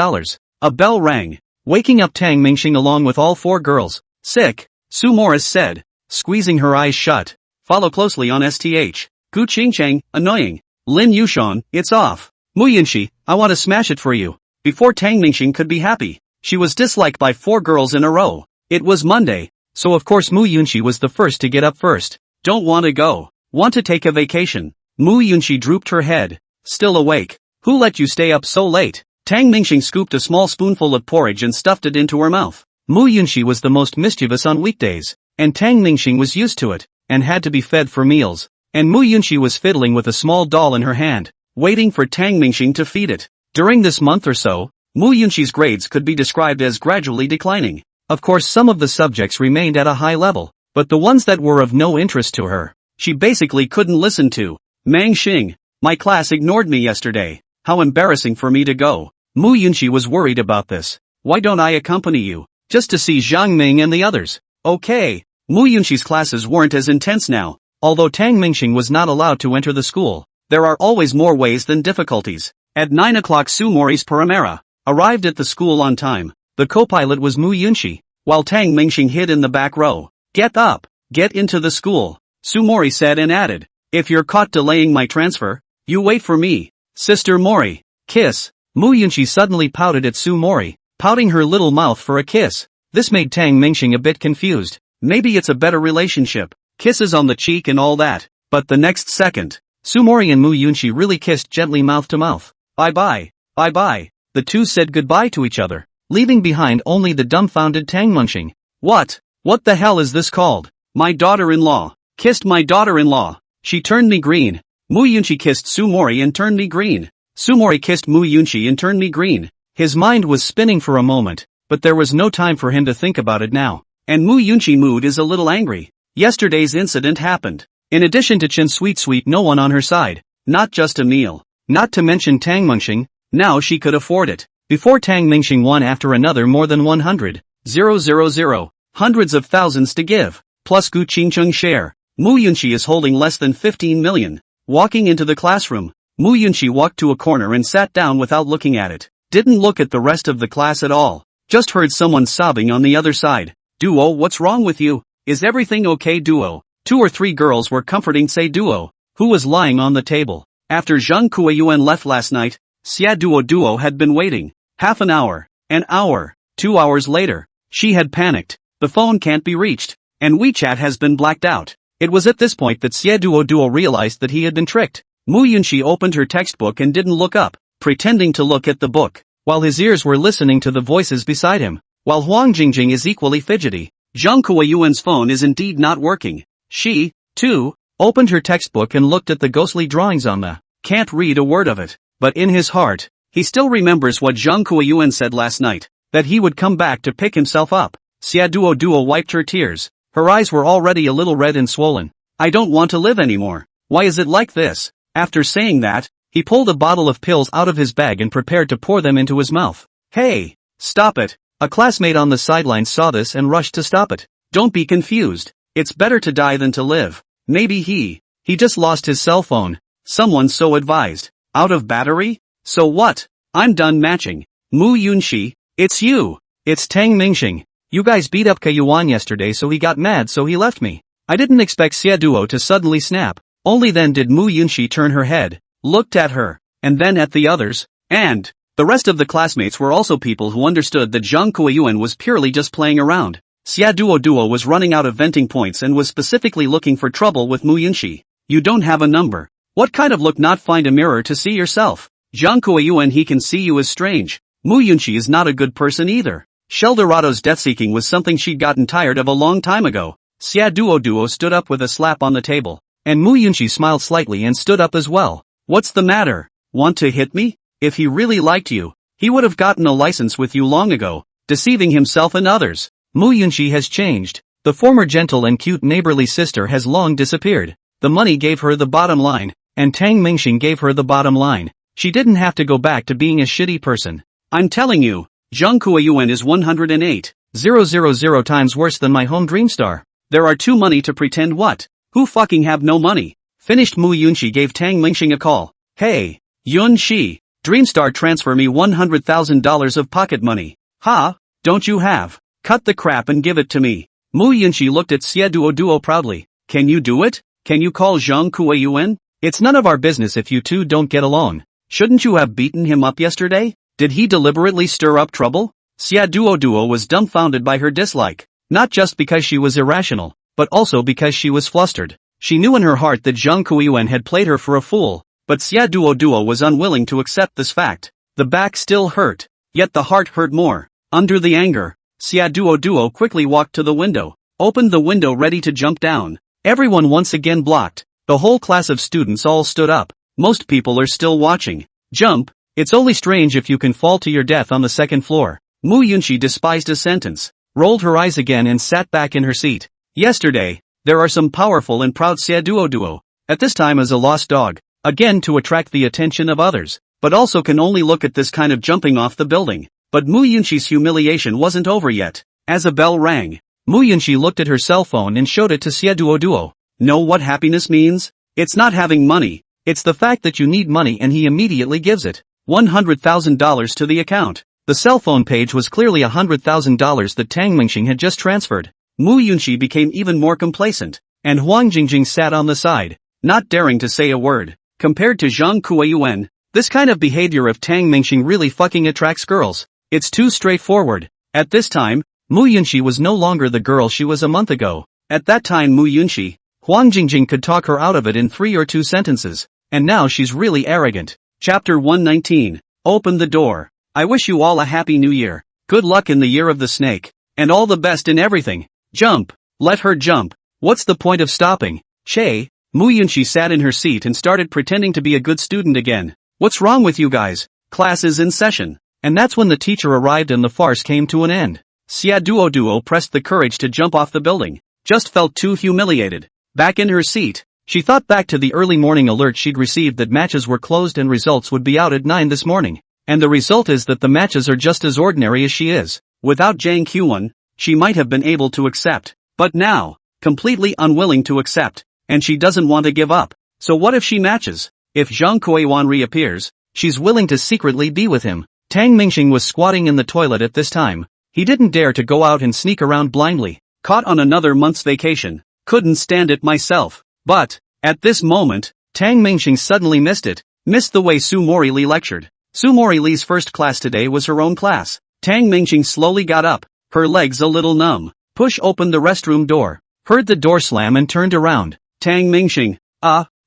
A bell rang, waking up Tang Mengxing along with all 4 girls. Sick, Su Morris said, squeezing her eyes shut. Follow closely on STH. Gu Qingcheng, annoying. Lin Yushan, it's off. Mu Yunxi, I want to smash it for you. Before Tang Mengxing could be happy, she was disliked by 4 girls in a row. It was Monday, so of course Mu Yunxi was the first to get up first. Don't want to go. Want to take a vacation. Mu Yunxi drooped her head. Still awake. Who let you stay up so late? Tang Mengxing scooped a small spoonful of porridge and stuffed it into her mouth. Mu Yunxi was the most mischievous on weekdays, and Tang Mengxing was used to it, and had to be fed for meals. And Mu Yunxi was fiddling with a small doll in her hand, waiting for Tang Mengxing to feed it. During this month or so, Mu Yunxi's grades could be described as gradually declining. Of course some of the subjects remained at a high level, but the ones that were of no interest to her, she basically couldn't listen to. Mengxing, my class ignored me yesterday. How embarrassing for me to go. Mu Yunxi was worried about this. Why don't I accompany you? Just to see Zhang Ming and the others. Okay. Mu Yunxi's classes weren't as intense now. Although Tang Mengxing was not allowed to enter the school, there are always more ways than difficulties. At 9 o'clock Su Mori's Paramera arrived at the school on time. The co-pilot was Mu Yunxi, while Tang Mengxing hid in the back row. Get up. Get into the school. Su Mori said and added. If you're caught delaying my transfer, you wait for me. Sister Mori. Kiss. Mu Yunxi suddenly pouted at Su Mori, pouting her little mouth for a kiss. This made Tang Mengxing a bit confused. Maybe it's a better relationship. Kisses on the cheek and all that. But the next second, Su Mori and Mu Yunxi really kissed gently mouth to mouth. Bye-bye. Bye-bye. The two said goodbye to each other, leaving behind only the dumbfounded Tang Mengxing. What? What the hell is this called? My daughter-in-law. Kissed my daughter-in-law. She turned me green. Mu Yunxi kissed Su Mori and turned me green. Su Mori kissed Mu Yunxi and turned me green. His mind was spinning for a moment, but there was no time for him to think about it now. And Mu Yunxi's mood is a little angry. Yesterday's incident happened. In addition to Chen Sweet no one on her side. Not just a meal. Not to mention Tang Mengxing. Now she could afford it. Before Tang Mengxing one after another more than 100,000 hundreds of thousands to give. Plus Gu Qingcheng share. Mu Yunxi is holding less than 15 million. Walking into the classroom, Mu Yunxi walked to a corner and sat down without looking at it. Didn't look at the rest of the class at all. Just heard someone sobbing on the other side. Duo, what's wrong with you? Is everything okay, Duo? 2 or 3 girls were comforting Say Duo, who was lying on the table. After Zhang Kuiyuan left last night, Xia Duo had been waiting. Half an hour, 2 hours later. She had panicked. The phone can't be reached, and WeChat has been blacked out. It was at this point that Xia Duo realized that he had been tricked. Mu Yunxi opened her textbook and didn't look up, pretending to look at the book, while his ears were listening to the voices beside him. While Huang Jingjing is equally fidgety, Zhang Kuiyuan's phone is indeed not working. She, too, opened her textbook and looked at the ghostly drawings on the. Can't read a word of it, but in his heart, he still remembers what Zhang Kuiyuan said last night, that he would come back to pick himself up. Xia Duo wiped her tears. Her eyes were already a little red and swollen. I don't want to live anymore. Why is it like this? After saying that, he pulled a bottle of pills out of his bag and prepared to pour them into his mouth. Hey! Stop it! A classmate on the sidelines saw this and rushed to stop it. Don't be confused. It's better to die than to live. Maybe he just lost his cell phone. Someone so advised. Out of battery? So what? I'm done matching. Mu Yunxi, it's you. It's Tang Mengxing. You guys beat up Kayuan yesterday so he got mad so he left me. I didn't expect Xia Duo to suddenly snap. Only then did Mu Yunxi turn her head, looked at her, and then at the others, and the rest of the classmates were also people who understood that Zhang Kuiyuan was purely just playing around. Xia Duo was running out of venting points and was specifically looking for trouble with Mu Yunxi. You don't have a number. What kind of look not find a mirror to see yourself? Zhang Kuiyuan he can see you as strange. Mu Yunqi is not a good person either. Sheldorado's death-seeking was something she'd gotten tired of a long time ago. Xia Duo stood up with a slap on the table. And Mu Yunqi smiled slightly and stood up as well. What's the matter? Want to hit me? If he really liked you, he would have gotten a license with you long ago, deceiving himself and others. Mu Yunqi has changed. The former gentle and cute neighborly sister has long disappeared. The money gave her the bottom line, and Tang Mingxing gave her the bottom line. She didn't have to go back to being a shitty person. I'm telling you, Zhang Kuiyuan is 108,000 times worse than my home Dreamstar. There are too many to pretend what? Who fucking have no money? Finished. Mu Yunqi gave Tang Mingxing a call. Hey, Yun Shi, Dreamstar transfer me $100,000 of pocket money. Ha, don't you have? Cut the crap and give it to me. Mu Yunqi looked at Xie Duo proudly. Can you do it? Can you call Zhang Kuiyuan? It's none of our business if you two don't get along. Shouldn't you have beaten him up yesterday? Did he deliberately stir up trouble? Xia Duo was dumbfounded by her dislike, not just because she was irrational, but also because she was flustered. She knew in her heart that Zhang Kuiyuan had played her for a fool, but Xia Duo was unwilling to accept this fact. The back still hurt, yet the heart hurt more. Under the anger, Xia Duo quickly walked to the window, opened the window ready to jump down. Everyone once again blocked. The whole class of students all stood up. Most people are still watching. Jump. It's only strange if you can fall to your death on the second floor. Mu Yunqi despised a sentence, rolled her eyes again and sat back in her seat. Yesterday, there are some powerful and proud Xia Duo, at this time as a lost dog, again to attract the attention of others, but also can only look at this kind of jumping off the building. But Mu Yunqi's humiliation wasn't over yet. As a bell rang, Mu Yunqi looked at her cell phone and showed it to Xia Duo. Know what happiness means? It's not having money, it's the fact that you need money, and he immediately gives it. $100,000 to the account. The cell phone page was clearly $100,000 that Tang Mingxing had just transferred. Mu Yunqi became even more complacent, and Huang Jingjing sat on the side, not daring to say a word. Compared to Zhang Kuiyuan, this kind of behavior of Tang Mingxing really fucking attracts girls. It's too straightforward. At this time, Mu Yunqi was no longer the girl she was a month ago. At that time Mu Yunqi, Huang Jingjing could talk her out of it in 3 or 2 sentences, and now she's really arrogant. Chapter 119. Open the door. I wish you all a happy new year. Good luck in the year of the snake. And all the best in everything. Jump. Let her jump. What's the point of stopping? Che. Mu Yunqi sat in her seat and started pretending to be a good student again. What's wrong with you guys? Class is in session. And that's when the teacher arrived and the farce came to an end. Xia Duo pressed the courage to jump off the building. Just felt too humiliated. Back in her seat, she thought back to the early morning alert she'd received that matches were closed and results would be out at 9 this morning. And the result is that the matches are just as ordinary as she is. Without Zhang Kuiyuan, she might have been able to accept. But now, completely unwilling to accept, and she doesn't want to give up. So what if she matches? If Zhang Kuiyuan reappears, she's willing to secretly be with him. Tang Mingxing was squatting in the toilet at this time. He didn't dare to go out and sneak around blindly. Caught on another month's vacation. Couldn't stand it myself. But, at this moment, Tang Mingxing suddenly missed it. Missed the way Su Morili lectured. Su Morili's first class today was her own class. Tang Mingxing slowly got up, her legs a little numb. Push open the restroom door. Heard the door slam and turned around. Tang Mingxing.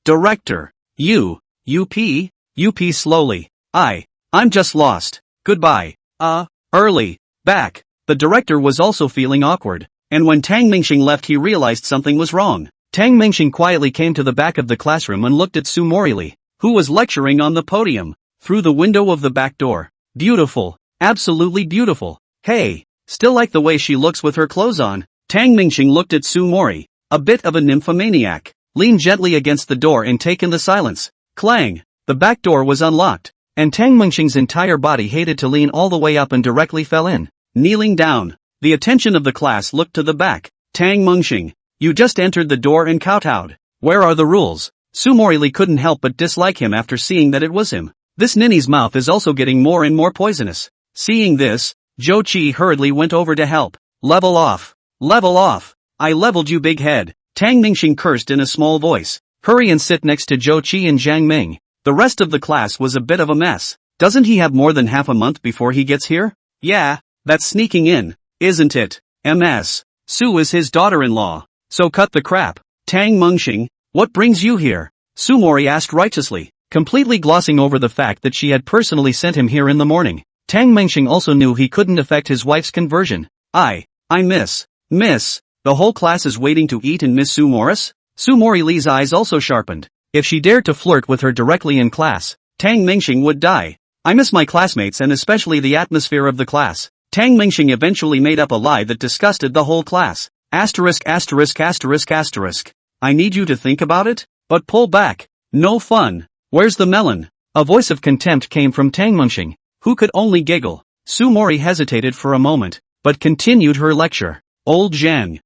Director. UP slowly. I'm just lost. Goodbye. Early. Back. The director was also feeling awkward. And when Tang Mingxing left he realized something was wrong. Tang Mingxing quietly came to the back of the classroom and looked at Su Morili, who was lecturing on the podium, through the window of the back door. Beautiful. Absolutely beautiful. Hey, still like the way she looks with her clothes on. Tang Mingxing looked at Su Mori, a bit of a nymphomaniac, leaned gently against the door and take in the silence. Clang. The back door was unlocked, and Tang Mingxing's entire body hated to lean all the way up and directly fell in. Kneeling down, the attention of the class looked to the back. Tang Mingxing, you just entered the door and kowtowed. Where are the rules? Su Morili couldn't help but dislike him after seeing that it was him. This ninny's mouth is also getting more and more poisonous. Seeing this, Zhou Qi hurriedly went over to help. Level off. Level off. I leveled you, big head. Tang Mingxing cursed in a small voice. Hurry and sit next to Zhou Qi and Zhang Ming. The rest of the class was a bit of a mess. Doesn't he have more than half a month before he gets here? Yeah, that's sneaking in, isn't it? MS. Su is his daughter-in-law. So cut the crap. Tang Mingxing, what brings you here? Su Mori asked righteously. completely glossing over the fact that she had personally sent him here in the morning. Tang Mengxing also knew he couldn't affect his wife's conversion. I miss, the whole class is waiting to eat and miss Sue Morris? Sumori Lee's eyes also sharpened. If she dared to flirt with her directly in class, Tang Mengxing would die. I miss my classmates and especially the atmosphere of the class. Tang Mengxing eventually made up a lie that disgusted the whole class. I need you to think about it, but pull back. No fun. Where's the melon? A voice of contempt came from Tang Mengxing, who could only giggle. Sumori hesitated for a moment, but continued her lecture. Old Zhang.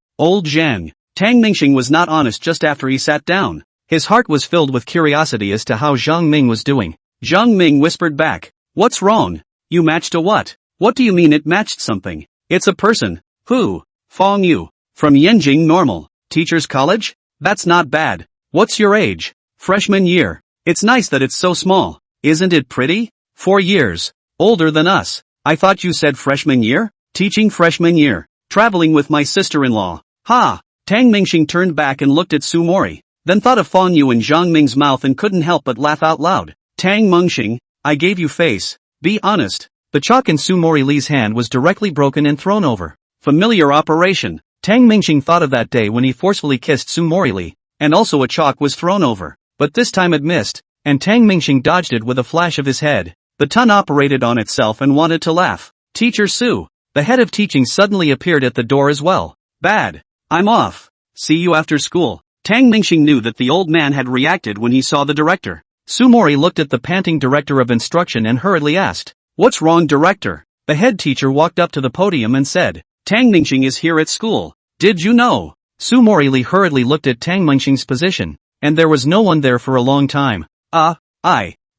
Tang Mengxing was not honest just after he sat down. His heart was filled with curiosity as to how Zhang Ming was doing. Zhang Ming whispered back. What's wrong? You matched a what? What do you mean it matched something? It's a person. Who? Fong Yu. From Yanjing Normal. Teachers College? That's not bad. What's your age? Freshman year. It's nice that it's so small. Isn't it pretty? 4 years. Older than us. I thought you said freshman year? Teaching freshman year. Traveling with my sister-in-law. Ha! Tang Mengxing turned back and looked at Sumori, then thought of Fong Yu and Zhang Ming's mouth and couldn't help but laugh out loud. Tang Mengxing, I gave you face. Be honest. The chalk in Sumori Lee's hand was directly broken and thrown over. Familiar operation. Tang Mengxing thought of that day when he forcefully kissed Sumori Lee, and also a chalk was thrown over. But this time it missed, and Tang Mengxing dodged it with a flash of his head. The tongue operated on itself and wanted to laugh. Teacher Su, the head of teaching, suddenly appeared at the door as well. Bad. I'm off. See you after school. Tang Mengxing knew that the old man had reacted when he saw the director. Sumori looked at the panting director of instruction and hurriedly asked, What's wrong, director? The head teacher walked up to the podium and said, Tang Mengxing is here at school. Did you know? Sumori Lee hurriedly looked at Tang Mengxing's position, and there was no one there for a long time.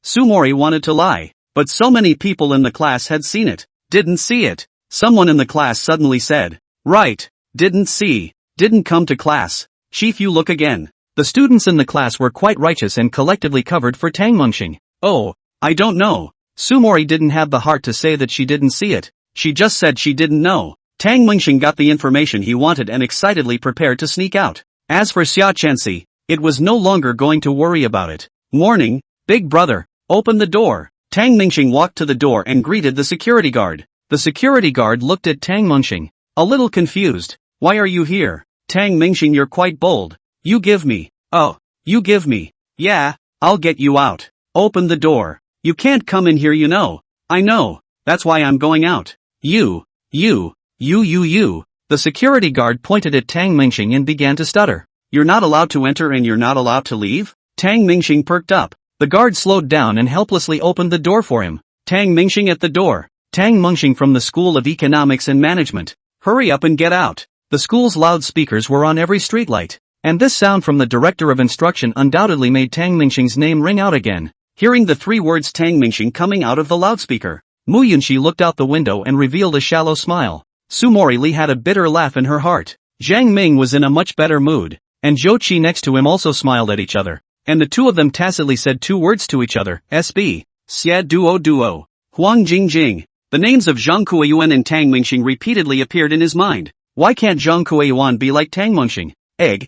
Sumori wanted to lie, but so many people in the class had seen it. Didn't see it. Someone in the class suddenly said, Right. Didn't see. Didn't come to class. Chief, you look again. The students in the class were quite righteous and collectively covered for Tang Mengxing. Oh, I don't know. Sumori didn't have the heart to say that she didn't see it. She just said she didn't know. Tang Mengxing got the information he wanted and excitedly prepared to sneak out. As for Xia Chenxi, it was no longer going to worry about it. Warning, big brother, open the door. Tang Mengxing walked to the door and greeted the security guard. The security guard looked at Tang Mengxing, a little confused. Why are you here? Tang Mengxing, you're quite bold. You give me. Oh, you give me. Yeah, I'll get you out. Open the door. You can't come in here, you know. I know. That's why I'm going out. You. The security guard pointed at Tang Mengxing and began to stutter. You're not allowed to enter and you're not allowed to leave? Tang Mengxing perked up. The guard slowed down and helplessly opened the door for him. Tang Mengxing at the door. Tang Mengxing from the School of Economics and Management. Hurry up and get out. The school's loudspeakers were on every streetlight, and this sound from the director of instruction undoubtedly made Tang Mengxing's name ring out again. Hearing the 3 words Tang Mengxing coming out of the loudspeaker, Mu Yunxi looked out the window and revealed a shallow smile. Sumori Lee had a bitter laugh in her heart. Zhang Ming was in a much better mood, and Zhou Qi next to him also smiled at each other, and the two of them tacitly said 2 words to each other, SB. Xia Duo. Huang Jingjing. The names of Zhang Kuiyuan and Tang Mengxing repeatedly appeared in his mind. Why can't Zhang Kuiyuan be like Tang Mengxing?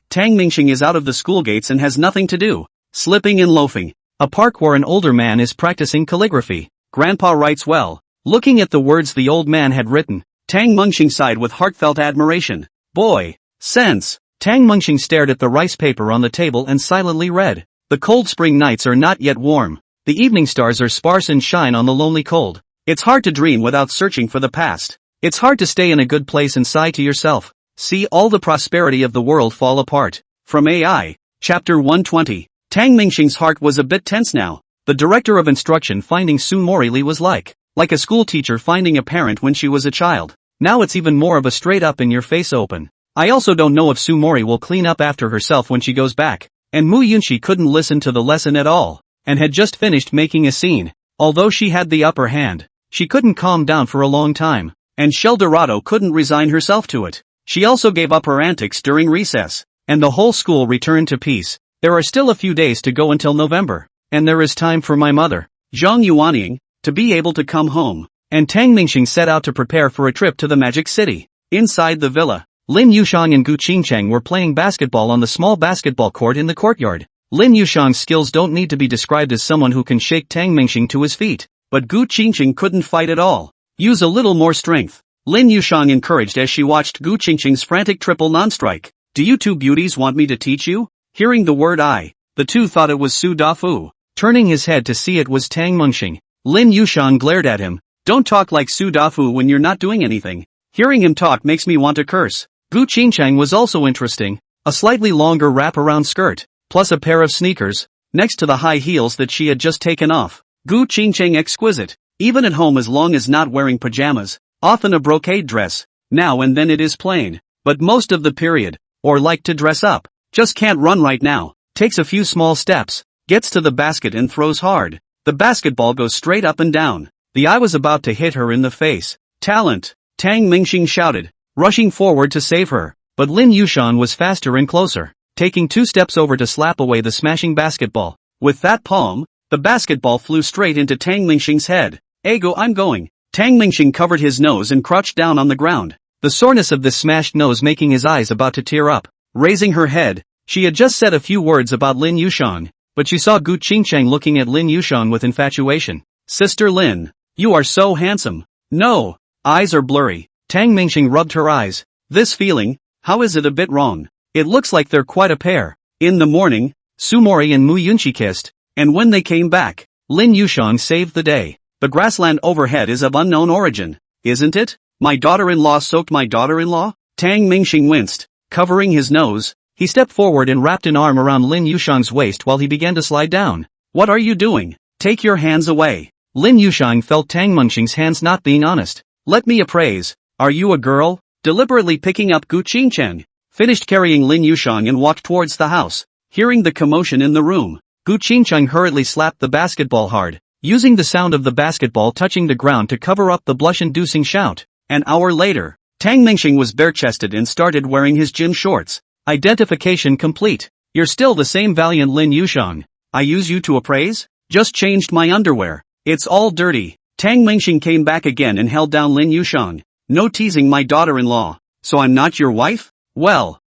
Tang Mengxing is out of the school gates and has nothing to do. Slipping and loafing. A park where an older man is practicing calligraphy. Grandpa writes well. Looking at the words the old man had written, Tang Mengxing sighed with heartfelt admiration. Boy. Sense. Tang Mengxing stared at the rice paper on the table and silently read. The cold spring nights are not yet warm. The evening stars are sparse and shine on the lonely cold. It's hard to dream without searching for the past. It's hard to stay in a good place and sigh to yourself. See all the prosperity of the world fall apart. From AI. Chapter 120. Tang Mengxing's heart was a bit tense now. The director of instruction finding Sumori Lee was like a school teacher finding a parent when she was a child. Now it's even more of a straight up in your face open. I also don't know if Sumori will clean up after herself when she goes back. And Mu Yunxi couldn't listen to the lesson at all, and had just finished making a scene. Although she had the upper hand, she couldn't calm down for a long time, and Shell Dorado couldn't resign herself to it. She also gave up her antics during recess, and the whole school returned to peace. There are still a few days to go until November, and there is time for my mother, Zhang Yuanying, to be able to come home. And Tang Mengxing set out to prepare for a trip to the Magic City. Inside the villa, Lin Yushang and Gu Qingcheng were playing basketball on the small basketball court in the courtyard. Lin Yushang's skills don't need to be described as someone who can shake Tang Mingxing to his feet. But Gu Qingqing couldn't fight at all. Use a little more strength, Lin Yushang encouraged as she watched Gu Qingqing's frantic triple non-strike. Do you two beauties want me to teach you? Hearing the word I, the two thought it was Su Dafu. Turning his head to see it was Tang Mingxing, Lin Yushang glared at him. Don't talk like Su Dafu when you're not doing anything. Hearing him talk makes me want to curse. Gu Qingqing was also interesting. A slightly longer wrap-around skirt, plus a pair of sneakers, next to the high heels that she had just taken off. Gu Qingqing exquisite, even at home as long as not wearing pajamas, often a brocade dress, now and then it is plain, but most of the period, or like to dress up, just can't run right now, takes a few small steps, gets to the basket and throws hard. The basketball goes straight up and down. The eye was about to hit her in the face. Talent! Tang Mingxing shouted, rushing forward to save her, but Lin Yushang was faster and closer, taking 2 steps over to slap away the smashing basketball. With that palm, the basketball flew straight into Tang Mingxing's head. Ego, I'm going. Tang Mingxing covered his nose and crouched down on the ground, the soreness of this smashed nose making his eyes about to tear up. Raising her head, she had just said a few words about Lin Yushang, but she saw Gu Qingqing looking at Lin Yushang with infatuation. Sister Lin, you are so handsome. No, eyes are blurry. Tang Mingxing rubbed her eyes. This feeling, how is it a bit wrong? It looks like they're quite a pair. In the morning, Sumori and Mu Yunqi kissed, and when they came back, Lin Yushang saved the day. The grassland overhead is of unknown origin, isn't it? My daughter-in-law soaked my daughter-in-law? Tang Mingxing winced, covering his nose. He stepped forward and wrapped an arm around Lin Yushang's waist while he began to slide down. What are you doing? Take your hands away. Lin Yushang felt Tang Mingxing's hands not being honest. Let me appraise. Are you a girl? Deliberately picking up Gu Qingqing, finished carrying Lin Yushang and walked towards the house. Hearing the commotion in the room, Gu Qingqing hurriedly slapped the basketball hard, using the sound of the basketball touching the ground to cover up the blush-inducing shout. An hour later, Tang Mingxing was bare-chested and started wearing his gym shorts. Identification complete. You're still the same valiant Lin Yushang. I use you to appraise? Just changed my underwear. It's all dirty. Tang Mingxing came back again and held down Lin Yushang. No teasing my daughter-in-law. So I'm not your wife? Well,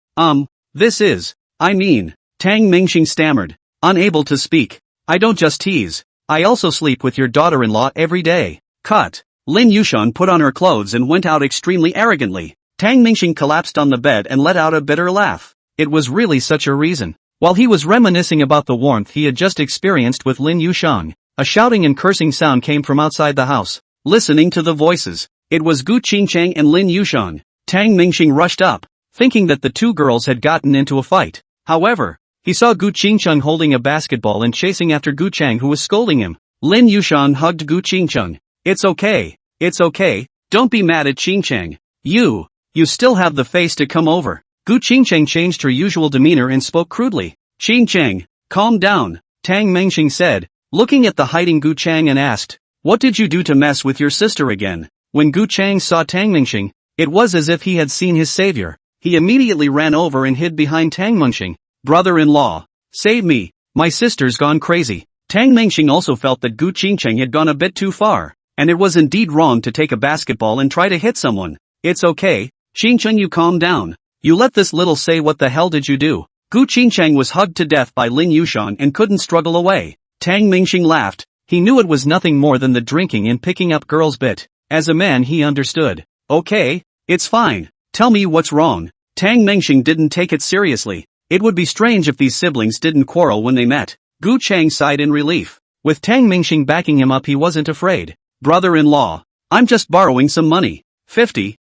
this is, Tang Mingxing stammered, unable to speak. I don't just tease. I also sleep with your daughter-in-law every day. Cut. Lin Yushang put on her clothes and went out extremely arrogantly. Tang Mingxing collapsed on the bed and let out a bitter laugh. It was really such a reason. While he was reminiscing about the warmth he had just experienced with Lin Yushang, a shouting and cursing sound came from outside the house. Listening to the voices, it was Gu Qingqing and Lin Yushang. Tang Mingxing rushed up, thinking that the two girls had gotten into a fight. However, he saw Gu Qingqing holding a basketball and chasing after Gu Chang, who was scolding him. Lin Yushang hugged Gu Qingqing. It's okay. Don't be mad at Qingqing. You still have the face to come over. Gu Qingqing changed her usual demeanor and spoke crudely. Qingqing, calm down, Tang Mingxing said, looking at the hiding Gu Chang and asked, what did you do to mess with your sister again? When Gu Chang saw Tang Mingxing, it was as if he had seen his savior. He immediately ran over and hid behind Tang Mingxing. Brother-in-law, save me, my sister's gone crazy. Tang Mingxing also felt that Gu Qingqing had gone a bit too far, and it was indeed wrong to take a basketball and try to hit someone. It's okay, Qingqing, you calm down. You let this little say what the hell did you do? Gu Qingqing was hugged to death by Lin Yushang and couldn't struggle away. Tang Mingxing laughed. He knew it was nothing more than the drinking and picking up girls bit. As a man he understood. Okay, it's fine. Tell me what's wrong. Tang Mingxing didn't take it seriously. It would be strange if these siblings didn't quarrel when they met. Gu Chang sighed in relief. With Tang Mingxing backing him up he wasn't afraid. Brother-in-law, I'm just borrowing some money. 50,000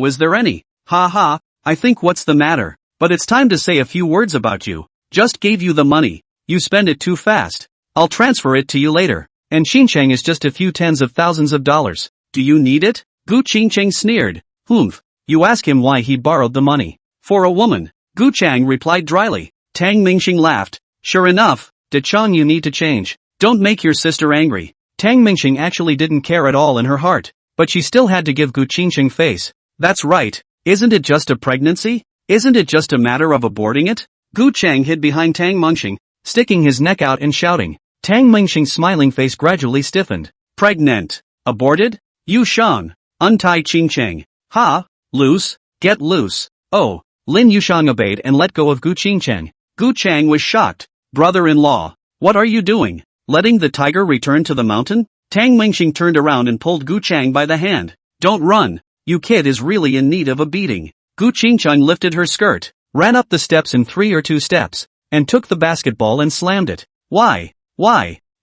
is there any? Ha ha, I think what's the matter? But it's time to say a few words about you. Just gave you the money. You spend it too fast. I'll transfer it to you later. And Qingqing is just a few tens of thousands of dollars. Do you need it? Gu Qingqing sneered. Humph. You ask him why he borrowed the money. For a woman. Gu Chang replied dryly. Tang Mingxing laughed. Sure enough, De Chang, you need to change. Don't make your sister angry. Tang Mingxing actually didn't care at all in her heart, but she still had to give Gu Qingqing face. That's right. Isn't it just a pregnancy? Isn't it just a matter of aborting it? Gu Chang hid behind Tang Mingxing, sticking his neck out and shouting. Tang Mingxing's smiling face gradually stiffened. Pregnant? Aborted? Yu Shang, untie Qingqing. Ha, loose, get loose. Oh, Lin Yushang obeyed and let go of Gu Qingqing. Gu Chang was shocked. Brother-in-law, what are you doing? Letting the tiger return to the mountain? Tang Mingxing turned around and pulled Gu Chang by the hand. Don't run. You kid is really in need of a beating. Gu Qingchang lifted her skirt, ran up the steps in 3 or 2 steps, and took the basketball and slammed it. Why?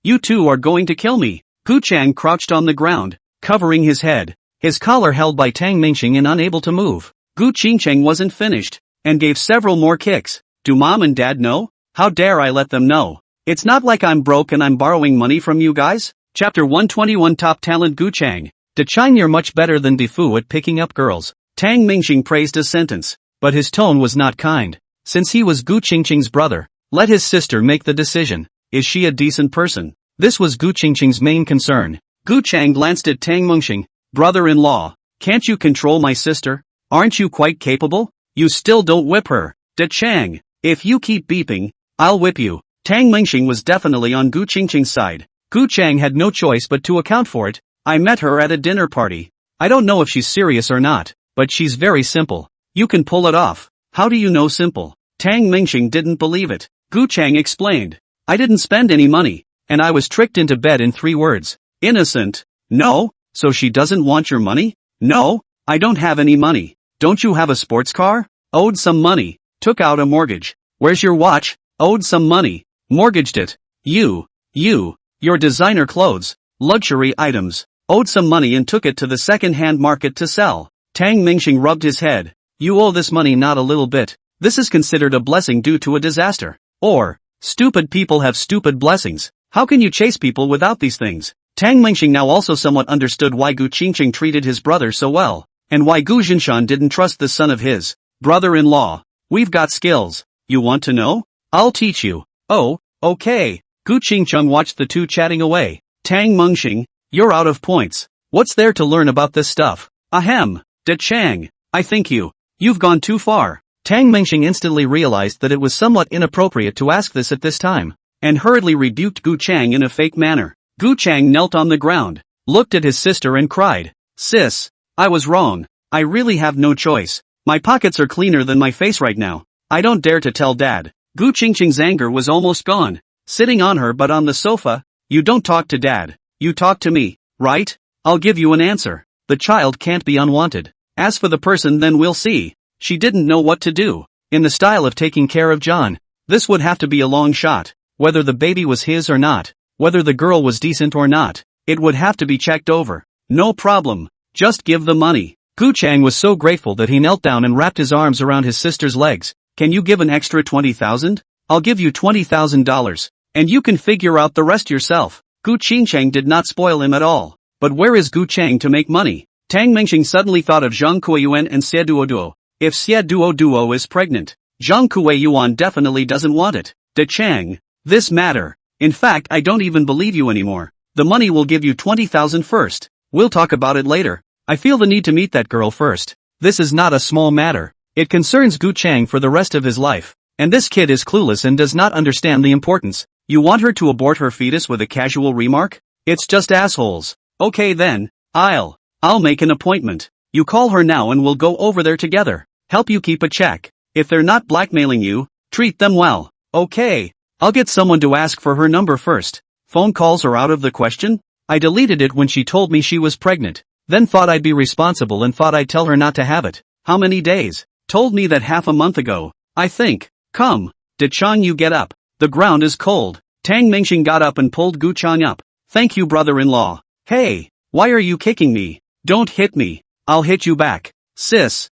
You two are going to kill me. Gu Chang crouched on the ground, covering his head, his collar held by Tang Mingxing and unable to move. Gu Qingchang wasn't finished, and gave several more kicks. Do mom and dad know? How dare I let them know? It's not like I'm broke and I'm borrowing money from you guys. Chapter 121 Top Talent Gu Chang. De Chang, you're much better than Defu at picking up girls. Tang Mingxing praised a sentence, but his tone was not kind. Since he was Gu Qingqing's brother, let his sister make the decision. Is she a decent person? This was Gu Qingqing's main concern. Gu Chang glanced at Tang Mingxing. Brother-in-law, can't you control my sister? Aren't you quite capable? You still don't whip her. De Chang, if you keep beeping, I'll whip you. Tang Mingxing was definitely on Gu Qingqing's side. Gu Chang had no choice but to account for it. I met her at a dinner party. I don't know if she's serious or not, but she's very simple. You can pull it off. How do you know simple? Tang Mingxing didn't believe it. Gu Chang explained. I didn't spend any money, and I was tricked into bed in 3 words. Innocent. No? So she doesn't want your money? No, I don't have any money. Don't you have a sports car? Owed some money. Took out a mortgage. Where's your watch? Owed some money. Mortgaged it. Your designer clothes. Luxury items. Owed some money and took it to the second-hand market to sell. Tang Mingxing rubbed his head. You owe this money not a little bit. This is considered a blessing due to a disaster. Or, stupid people have stupid blessings. How can you chase people without these things? Tang Mingxing now also somewhat understood why Gu Qingqing treated his brother so well, and why Gu Jinshan didn't trust the son of his brother-in-law. We've got skills. You want to know? I'll teach you. Oh, okay. Gu Qingqing watched the two chatting away. Tang Mingxing, you're out of points. What's there to learn about this stuff? Ahem. De Chang, I think you've gone too far. Tang Mingxing instantly realized that it was somewhat inappropriate to ask this at this time, and hurriedly rebuked Gu Chang in a fake manner. Gu Chang knelt on the ground, looked at his sister and cried, Sis, I was wrong. I really have no choice. My pockets are cleaner than my face right now. I don't dare to tell Dad. Gu Qingqing's anger was almost gone. Sitting on her but on the sofa, you don't talk to Dad. You talk to me, right? I'll give you an answer. The child can't be unwanted. As for the person, then we'll see. She didn't know what to do. In the style of taking care of John, this would have to be a long shot. Whether the baby was his or not, whether the girl was decent or not, it would have to be checked over. No problem. Just give the money. Gu Chang was so grateful that he knelt down and wrapped his arms around his sister's legs. Can you give an extra 20,000? I'll give you $20,000. And you can figure out the rest yourself. Gu Qingchang did not spoil him at all. But where is Gu Chang to make money? Tang Mingxing suddenly thought of Zhang Kuiyuan and Xie Duoduo. If Xie Duoduo is pregnant, Zhang Kuiyuan definitely doesn't want it. De Chang, this matter. In fact, I don't even believe you anymore. The money will give you 20,000 first. We'll talk about it later. I feel the need to meet that girl first. This is not a small matter. It concerns Gu Chang for the rest of his life. And this kid is clueless and does not understand the importance. You want her to abort her fetus with a casual remark? It's just assholes. Okay then, I'll make an appointment. You call her now and we'll go over there together. Help you keep a check. If they're not blackmailing you, treat them well. Okay. I'll get someone to ask for her number first. Phone calls are out of the question? I deleted it when she told me she was pregnant. Then thought I'd be responsible and thought I'd tell her not to have it. How many days? Told me that half a month ago. I think. Come. De Chang, you get up. The ground is cold. Tang Mingxing got up and pulled Gu Chang up. Thank you, brother-in-law. Hey, why are you kicking me? Don't hit me. I'll hit you back. Sis,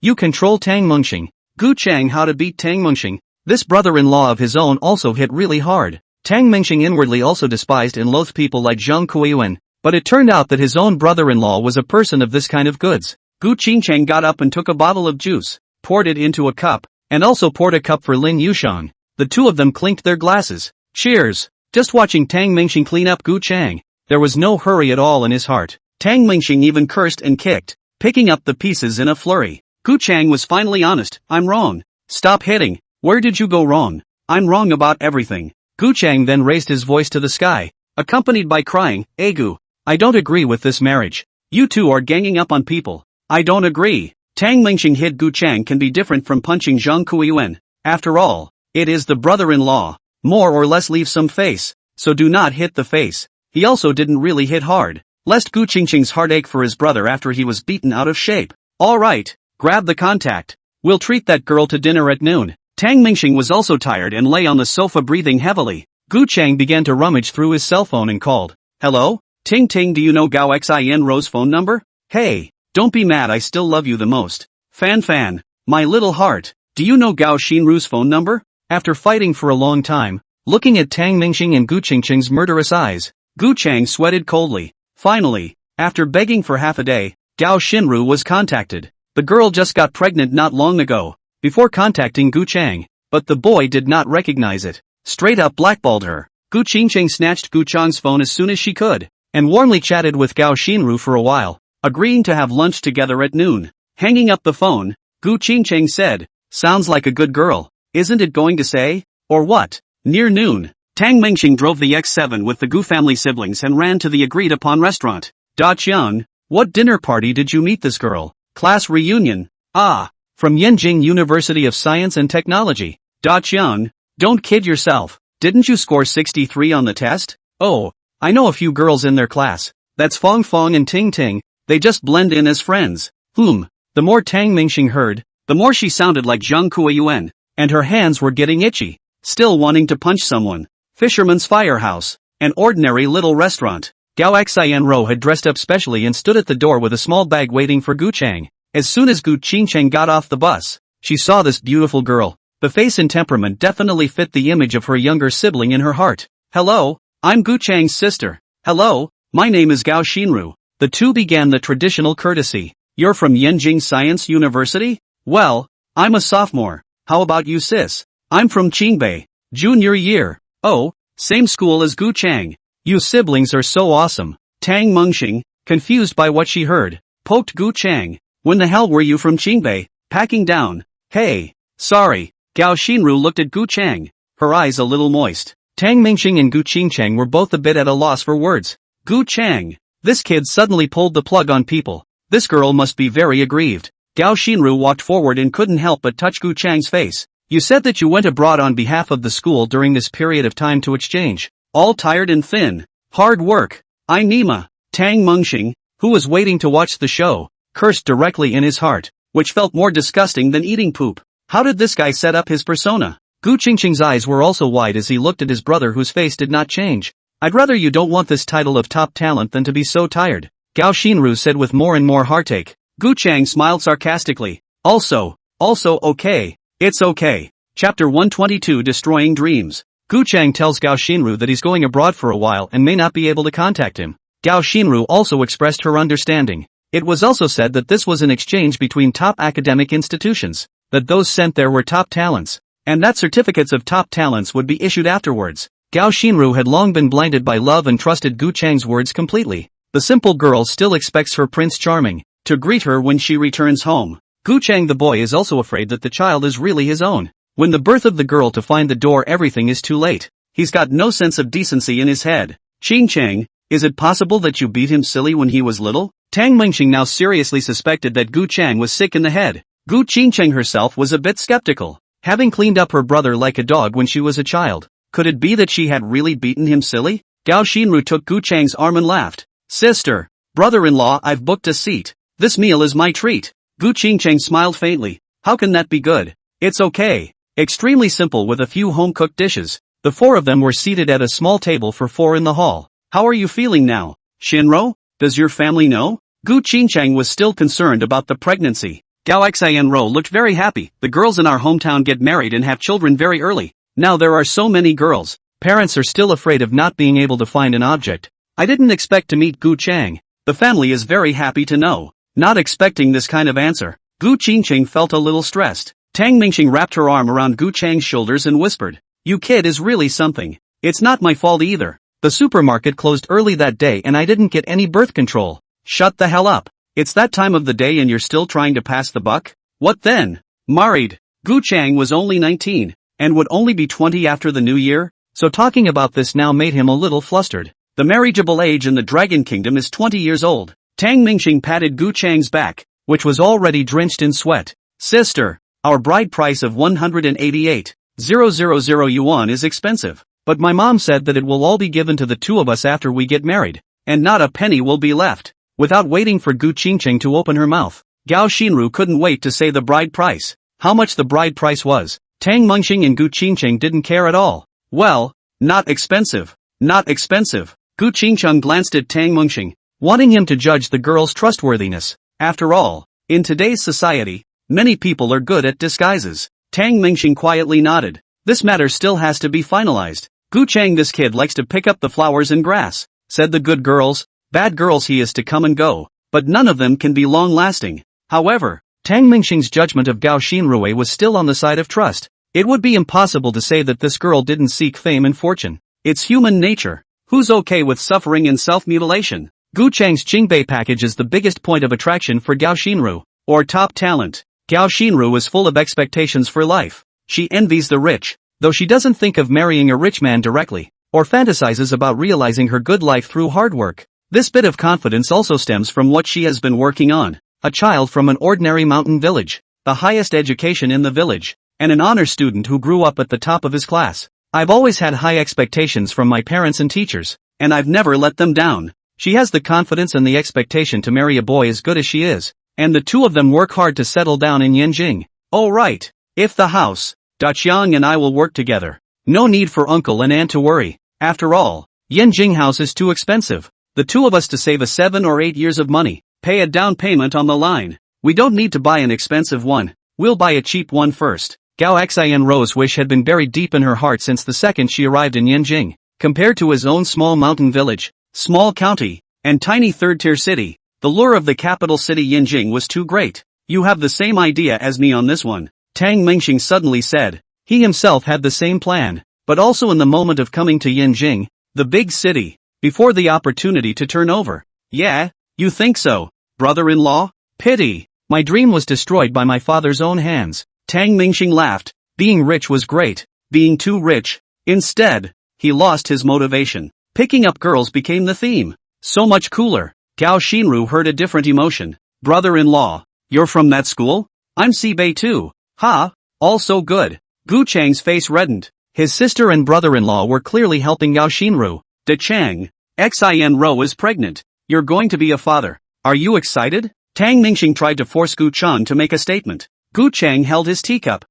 you control Tang Mingxing. Gu Chang, how to beat Tang Mingxing. This brother-in-law of his own also hit really hard. Tang Mingxing inwardly also despised and loathed people like Zhang Kuiyuan, but it turned out that his own brother-in-law was a person of this kind of goods. Gu Qingchang got up and took a bottle of juice, poured it into a cup, and also poured a cup for Lin Yushang. The two of them clinked their glasses. Cheers! Just watching Tang Mingxing clean up Gu Chang, there was no hurry at all in his heart. Tang Mingxing even cursed and kicked, picking up the pieces in a flurry. Gu Chang was finally honest. I'm wrong. Stop hitting. Where did you go wrong? I'm wrong about everything. Gu Chang then raised his voice to the sky, accompanied by crying, Gu, I don't agree with this marriage. You two are ganging up on people. I don't agree. Tang Mingxing hit Gu Chang can be different from punching Zhang Kuiyuan. After all, It is the brother-in-law. More or less leave some face, so do not hit the face. He also didn't really hit hard, lest Gu Qingqing's heartache for his brother after he was beaten out of shape. Alright, grab the contact. We'll treat that girl to dinner at noon. Tang Mingxing was also tired and lay on the sofa breathing heavily. Gu Chang began to rummage through his cell phone and called. Hello? Ting Ting, do you know Gao Xin Ro's phone number? Hey, don't be mad, I still love you the most. Fan Fan, my little heart, do you know Gao Xinru's phone number? After fighting for a long time, looking at Tang Mingxing and Gu Qingqing's murderous eyes, Gu Chang sweated coldly. Finally, after begging for half a day, Gao Xinru was contacted. The girl just got pregnant not long ago, before contacting Gu Chang, but the boy did not recognize it. Straight up blackballed her. Gu Qingqing snatched Gu Chang's phone as soon as she could, and warmly chatted with Gao Xinru for a while, agreeing to have lunch together at noon. Hanging up the phone, Gu Qingqing said, sounds like a good girl, isn't it going to say? Or what? Near noon, Tang Mingxing drove the X7 with the Gu family siblings and ran to the agreed-upon restaurant. Da Qiang, what dinner party did you meet this girl? Class reunion. Ah, from Yenjing University of Science and Technology. Da Qiang, don't kid yourself, didn't you score 63 on the test? Oh, I know a few girls in their class. That's Fong Fong and Ting Ting, they just blend in as friends. The more Tang Mingxing heard, the more she sounded like Zhang Kuiyuan, and her hands were getting itchy. Still wanting to punch someone. Fisherman's Firehouse, an ordinary little restaurant. Gao Xian Ro had dressed up specially and stood at the door with a small bag waiting for Gu Chang. As soon as Gu Qingqing got off the bus, she saw this beautiful girl. The face and temperament definitely fit the image of her younger sibling in her heart. Hello, I'm Gu Chang's sister. Hello, my name is Gao Xinru. The two began the traditional courtesy. You're from Yenjing Science University? Well, I'm a sophomore. How about you, sis? I'm from Qingbei. Junior year. Oh, same school as Gu Chang. You siblings are so awesome. Tang Mingxing, confused by what she heard, poked Gu Chang. When the hell were you from Qingbei? Packing down. Hey, sorry. Gao Xinru looked at Gu Chang, her eyes a little moist. Tang Mingxing and Gu Qingqing were both a bit at a loss for words. Gu Chang, this kid suddenly pulled the plug on people. This girl must be very aggrieved. Gao Xinru walked forward and couldn't help but touch Gu Chang's face. You said that you went abroad on behalf of the school during this period of time to exchange. All tired and thin. Hard work. I Nima. Tang Mingxing, who was waiting to watch the show, cursed directly in his heart, which felt more disgusting than eating poop. How did this guy set up his persona? Gu Qingqing's eyes were also wide as he looked at his brother whose face did not change. I'd rather you don't want this title of top talent than to be so tired, Gao Xinru said with more and more heartache. Gu Chang smiled sarcastically. Also okay. It's okay. Chapter 122 Destroying Dreams. Gu Chang tells Gao Xinru that he's going abroad for a while and may not be able to contact him. Gao Xinru also expressed her understanding. It was also said that this was an exchange between top academic institutions, that those sent there were top talents, and that certificates of top talents would be issued afterwards. Gao Xinru had long been blinded by love and trusted Gu Chang's words completely. The simple girl still expects her Prince Charming to greet her when she returns home. Gu Chang the boy is also afraid that the child is really his own. When the birth of the girl to find the door everything is too late. He's got no sense of decency in his head. Qingqing, is it possible that you beat him silly when he was little? Tang Mingxing now seriously suspected that Gu Chang was sick in the head. Gu Qingqing herself was a bit skeptical. Having cleaned up her brother like a dog when she was a child, could it be that she had really beaten him silly? Gao Xinru took Gu Chang's arm and laughed. Sister, brother-in-law, I've booked a seat. This meal is my treat. Gu Qingqing smiled faintly. How can that be good? It's okay. Extremely simple with a few home-cooked dishes. The four of them were seated at a small table for four in the hall. How are you feeling now, Shinro? Does your family know? Gu Qingqing was still concerned about the pregnancy. Gao Xianro looked very happy. The girls in our hometown get married and have children very early. Now there are so many girls. Parents are still afraid of not being able to find an object. I didn't expect to meet Gu Chang. The family is very happy to know. Not expecting this kind of answer. Gu Qingqing felt a little stressed. Tang Mingxing wrapped her arm around Gu Chang's shoulders and whispered, "You kid is really something. It's not my fault either. The supermarket closed early that day and I didn't get any birth control." Shut the hell up. It's that time of the day and you're still trying to pass the buck? What then? Married. Gu Chang was only 19, and would only be 20 after the new year, so talking about this now made him a little flustered. The marriageable age in the Dragon Kingdom is 20 years old. Tang Mingxing patted Gu Chang's back, which was already drenched in sweat. Sister, our bride price of 188. 000 yuan is expensive. But my mom said that it will all be given to the two of us after we get married, and not a penny will be left. Without waiting for Gu Qingqing to open her mouth, Gao Xinru couldn't wait to say the bride price. How much the bride price was, Tang Mengxing and Gu Qingqing didn't care at all. Well, not expensive. Not expensive. Gu Qingqing glanced at Tang Mengxing, wanting him to judge the girl's trustworthiness. After all, in today's society, many people are good at disguises. Tang Mengxing quietly nodded. This matter still has to be finalized. Gu Chang, this kid likes to pick up the flowers and grass, said the good girls. Bad girls he is to come and go, but none of them can be long-lasting. However, Tang Mengxing's judgment of Gao Xinrui was still on the side of trust. It would be impossible to say that this girl didn't seek fame and fortune. It's human nature. Who's okay with suffering and self-mutilation? Gu Chang's Qingbei package is the biggest point of attraction for Gao Xinru, or top talent. Gao Xinru is full of expectations for life. She envies the rich, though she doesn't think of marrying a rich man directly, or fantasizes about realizing her good life through hard work. This bit of confidence also stems from what she has been working on. A child from an ordinary mountain village, the highest education in the village, and an honor student who grew up at the top of his class. I've always had high expectations from my parents and teachers, and I've never let them down. She has the confidence and the expectation to marry a boy as good as she is, and the two of them work hard to settle down in Yanjing. Oh right, if the house, Daqiang and I will work together. No need for uncle and aunt to worry. After all, Yanjing house is too expensive. The two of us to save a 7 or 8 years of money, pay a down payment on the line. We don't need to buy an expensive one, we'll buy a cheap one first. Gao Xianro's wish had been buried deep in her heart since the second she arrived in Yanjing. Compared to his own small mountain village, small county, and tiny third-tier city, the lure of the capital city Yanjing was too great. You have the same idea as me on this one, Tang Mengxing suddenly said. He himself had the same plan, but also in the moment of coming to Yanjing, the big city, before the opportunity to turn over. Yeah, you think so, brother-in-law? Pity. My dream was destroyed by my father's own hands. Tang Mengxing laughed. Being rich was great. Being too rich. Instead, he lost his motivation. Picking up girls became the theme. So much cooler. Gao Xinru heard a different emotion. Brother-in-law, you're from that school? I'm Sibei too. Ha, all so good. Gu Chang's face reddened. His sister and brother-in-law were clearly helping Gao Xinru. De Chang, Xianro is pregnant. You're going to be a father. Are you excited? Tang Mengxing tried to force Gu Chang to make a statement. Gu Chang held his teacup.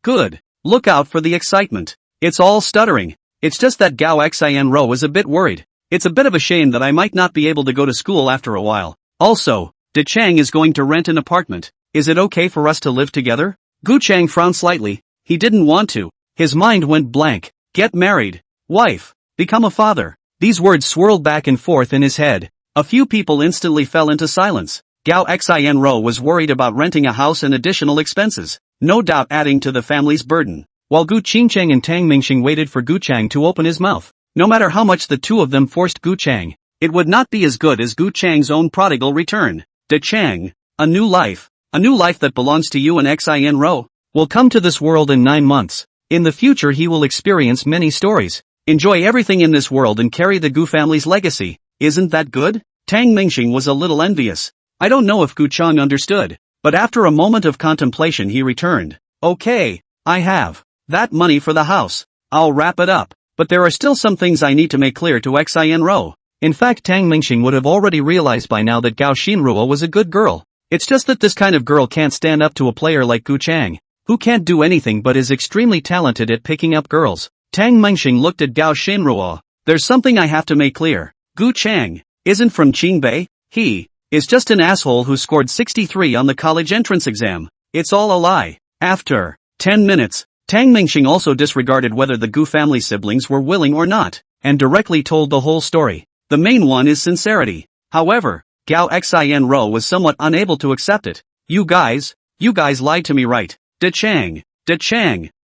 Good. Look out for the excitement. It's all stuttering. It's just that Gao Xianro is a bit worried. It's a bit of a shame that I might not be able to go to school after a while. Also, De Chang is going to rent an apartment. Is it okay for us to live together? Gu Chang frowned slightly. He didn't want to. His mind went blank. Get married. Wife. Become a father. These words swirled back and forth in his head. A few people instantly fell into silence. Gao Xianro was worried about renting a house and additional expenses, no doubt adding to the family's burden. While Gu Qingcheng and Tang Mengxing waited for Gu Chang to open his mouth, no matter how much the two of them forced Gu Chang, it would not be as good as Gu Chang's own prodigal return. De Chang, a new life that belongs to you and Xianro, will come to this world in 9 months. In the future he will experience many stories. Enjoy everything in this world and carry the Gu family's legacy. Isn't that good? Tang Mengxing was a little envious. I don't know if Gu Chang understood, but after a moment of contemplation he returned. Okay, I have that money for the house. I'll wrap it up. But there are still some things I need to make clear to Xianro. In fact, Tang Mengxing would have already realized by now that Gao Xinruo was a good girl. It's just that this kind of girl can't stand up to a player like Gu Chang, who can't do anything but is extremely talented at picking up girls. Tang Mengxing looked at Gao Xinruo. There's something I have to make clear. Gu Chang isn't from Qingbei. He is just an asshole who scored 63 on the college entrance exam. It's all a lie. After 10 minutes, Tang Mengxing also disregarded whether the Gu family siblings were willing or not, and directly told the whole story. The main one is sincerity. However, Gao Xianro was somewhat unable to accept it. You guys lied to me, right? De Chang,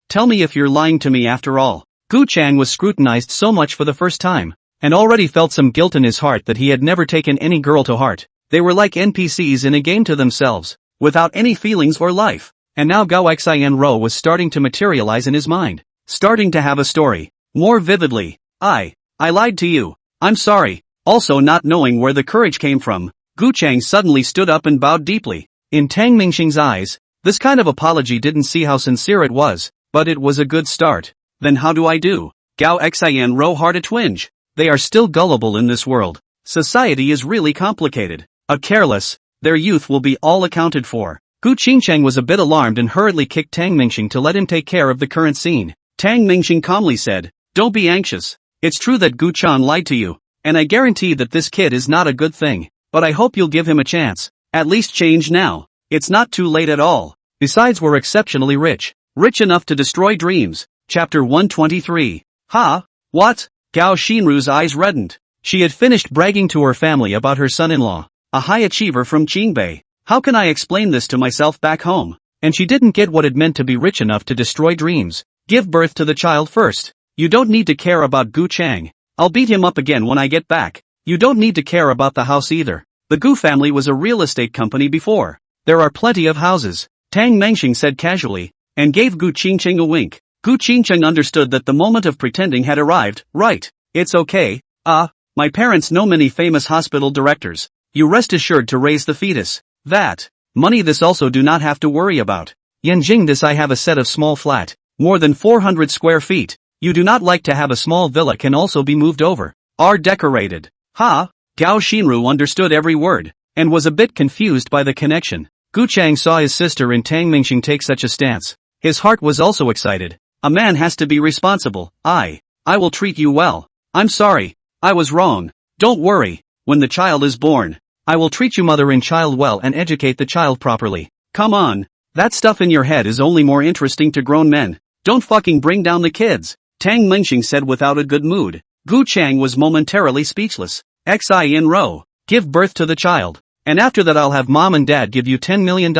tell me if you're lying to me after all. Gu Chang was scrutinized so much for the first time, and already felt some guilt in his heart that he had never taken any girl to heart. They were like NPCs in a game to themselves, without any feelings or life. And now Gao Xianro was starting to materialize in his mind, starting to have a story, more vividly. I lied to you. I'm sorry. Also, not knowing where the courage came from, Gu Chang suddenly stood up and bowed deeply. In Tang Mengxing's eyes, This kind of apology didn't see how sincere it was, but it was a good start. Then how do I do? Gao Xin Ro heart a twinge. They are still gullible in this world. Society is really complicated. A careless, their youth will be all accounted for. Gu Qingcheng was a bit alarmed and hurriedly kicked Tang Mingxing to let him take care of the current scene. Tang Mingxing calmly said, "Don't be anxious. It's true that Gu Chan lied to you, and I guarantee that this kid is not a good thing, but I hope you'll give him a chance. At least change now. It's not too late at all. Besides, we're exceptionally rich. Rich enough to destroy dreams." Chapter 123. Ha? What? Gao Xinru's eyes reddened. She had finished bragging to her family about her son-in-law, a high achiever from Qingbei. How can I explain this to myself back home? And she didn't get what it meant to be rich enough to destroy dreams. Give birth to the child first. You don't need to care about Gu Chang. I'll beat him up again when I get back. You don't need to care about the house either. The Gu family was a real estate company before. There are plenty of houses, Tang Mengxing said casually, and gave Gu Qingcheng a wink. Gu Qingcheng understood that the moment of pretending had arrived. Right. It's okay. My parents know many famous hospital directors. You rest assured to raise the fetus. That. Money this also do not have to worry about. Yanjing this I have a set of small flat. More than 400 square feet. You do not like to have a small villa can also be moved over. Are decorated. Ha? Gao Xinru understood every word, and was a bit confused by the connection. Gu Chang saw his sister in Tang Mingxing take such a stance. His heart was also excited. A man has to be responsible. I will treat you well. I'm sorry. I was wrong. Don't worry. When the child is born, I will treat you mother and child well and educate the child properly. Come on. That stuff in your head is only more interesting to grown men. Don't fucking bring down the kids, Tang Mingxing said without a good mood. Gu Chang was momentarily speechless. Xin Ro, give birth to the child. And after that I'll have mom and dad give you $10 million.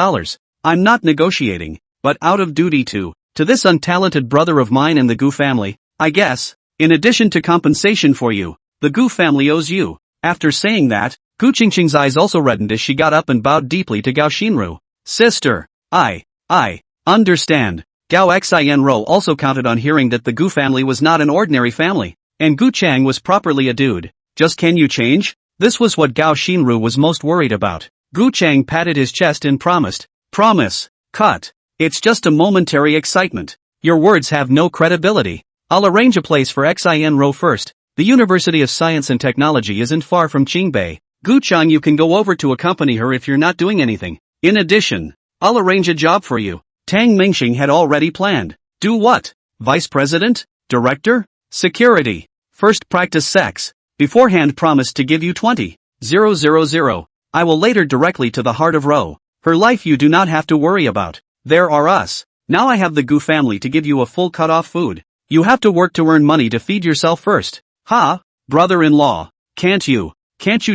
I'm not negotiating, but out of duty to this untalented brother of mine and the Gu family, I guess. In addition to compensation for you, the Gu family owes you. After saying that, Gu Qingqing's eyes also reddened as she got up and bowed deeply to Gao Xinru. Sister, I understand. Gao Xin also counted on hearing that the Gu family was not an ordinary family, and Gu Chang was properly a dude. Just can you change? This was what Gao Xinru was most worried about. Gu Chang patted his chest and promised. Promise. Cut. It's just a momentary excitement. Your words have no credibility. I'll arrange a place for Xin Ro first. The University of Science and Technology isn't far from Qingbei. Gu Chang, you can go over to accompany her if you're not doing anything. In addition, I'll arrange a job for you. Tang Mingxing had already planned. Do what? Vice President? Director? Security. First practice sex. Beforehand promised to give you 20,000. I will later directly to the heart of Ro. Her life you do not have to worry about. There are us. Now I have the Gu family to give you a full cut-off food. You have to work to earn money to feed yourself first. Ha? Brother-in-law. Can't you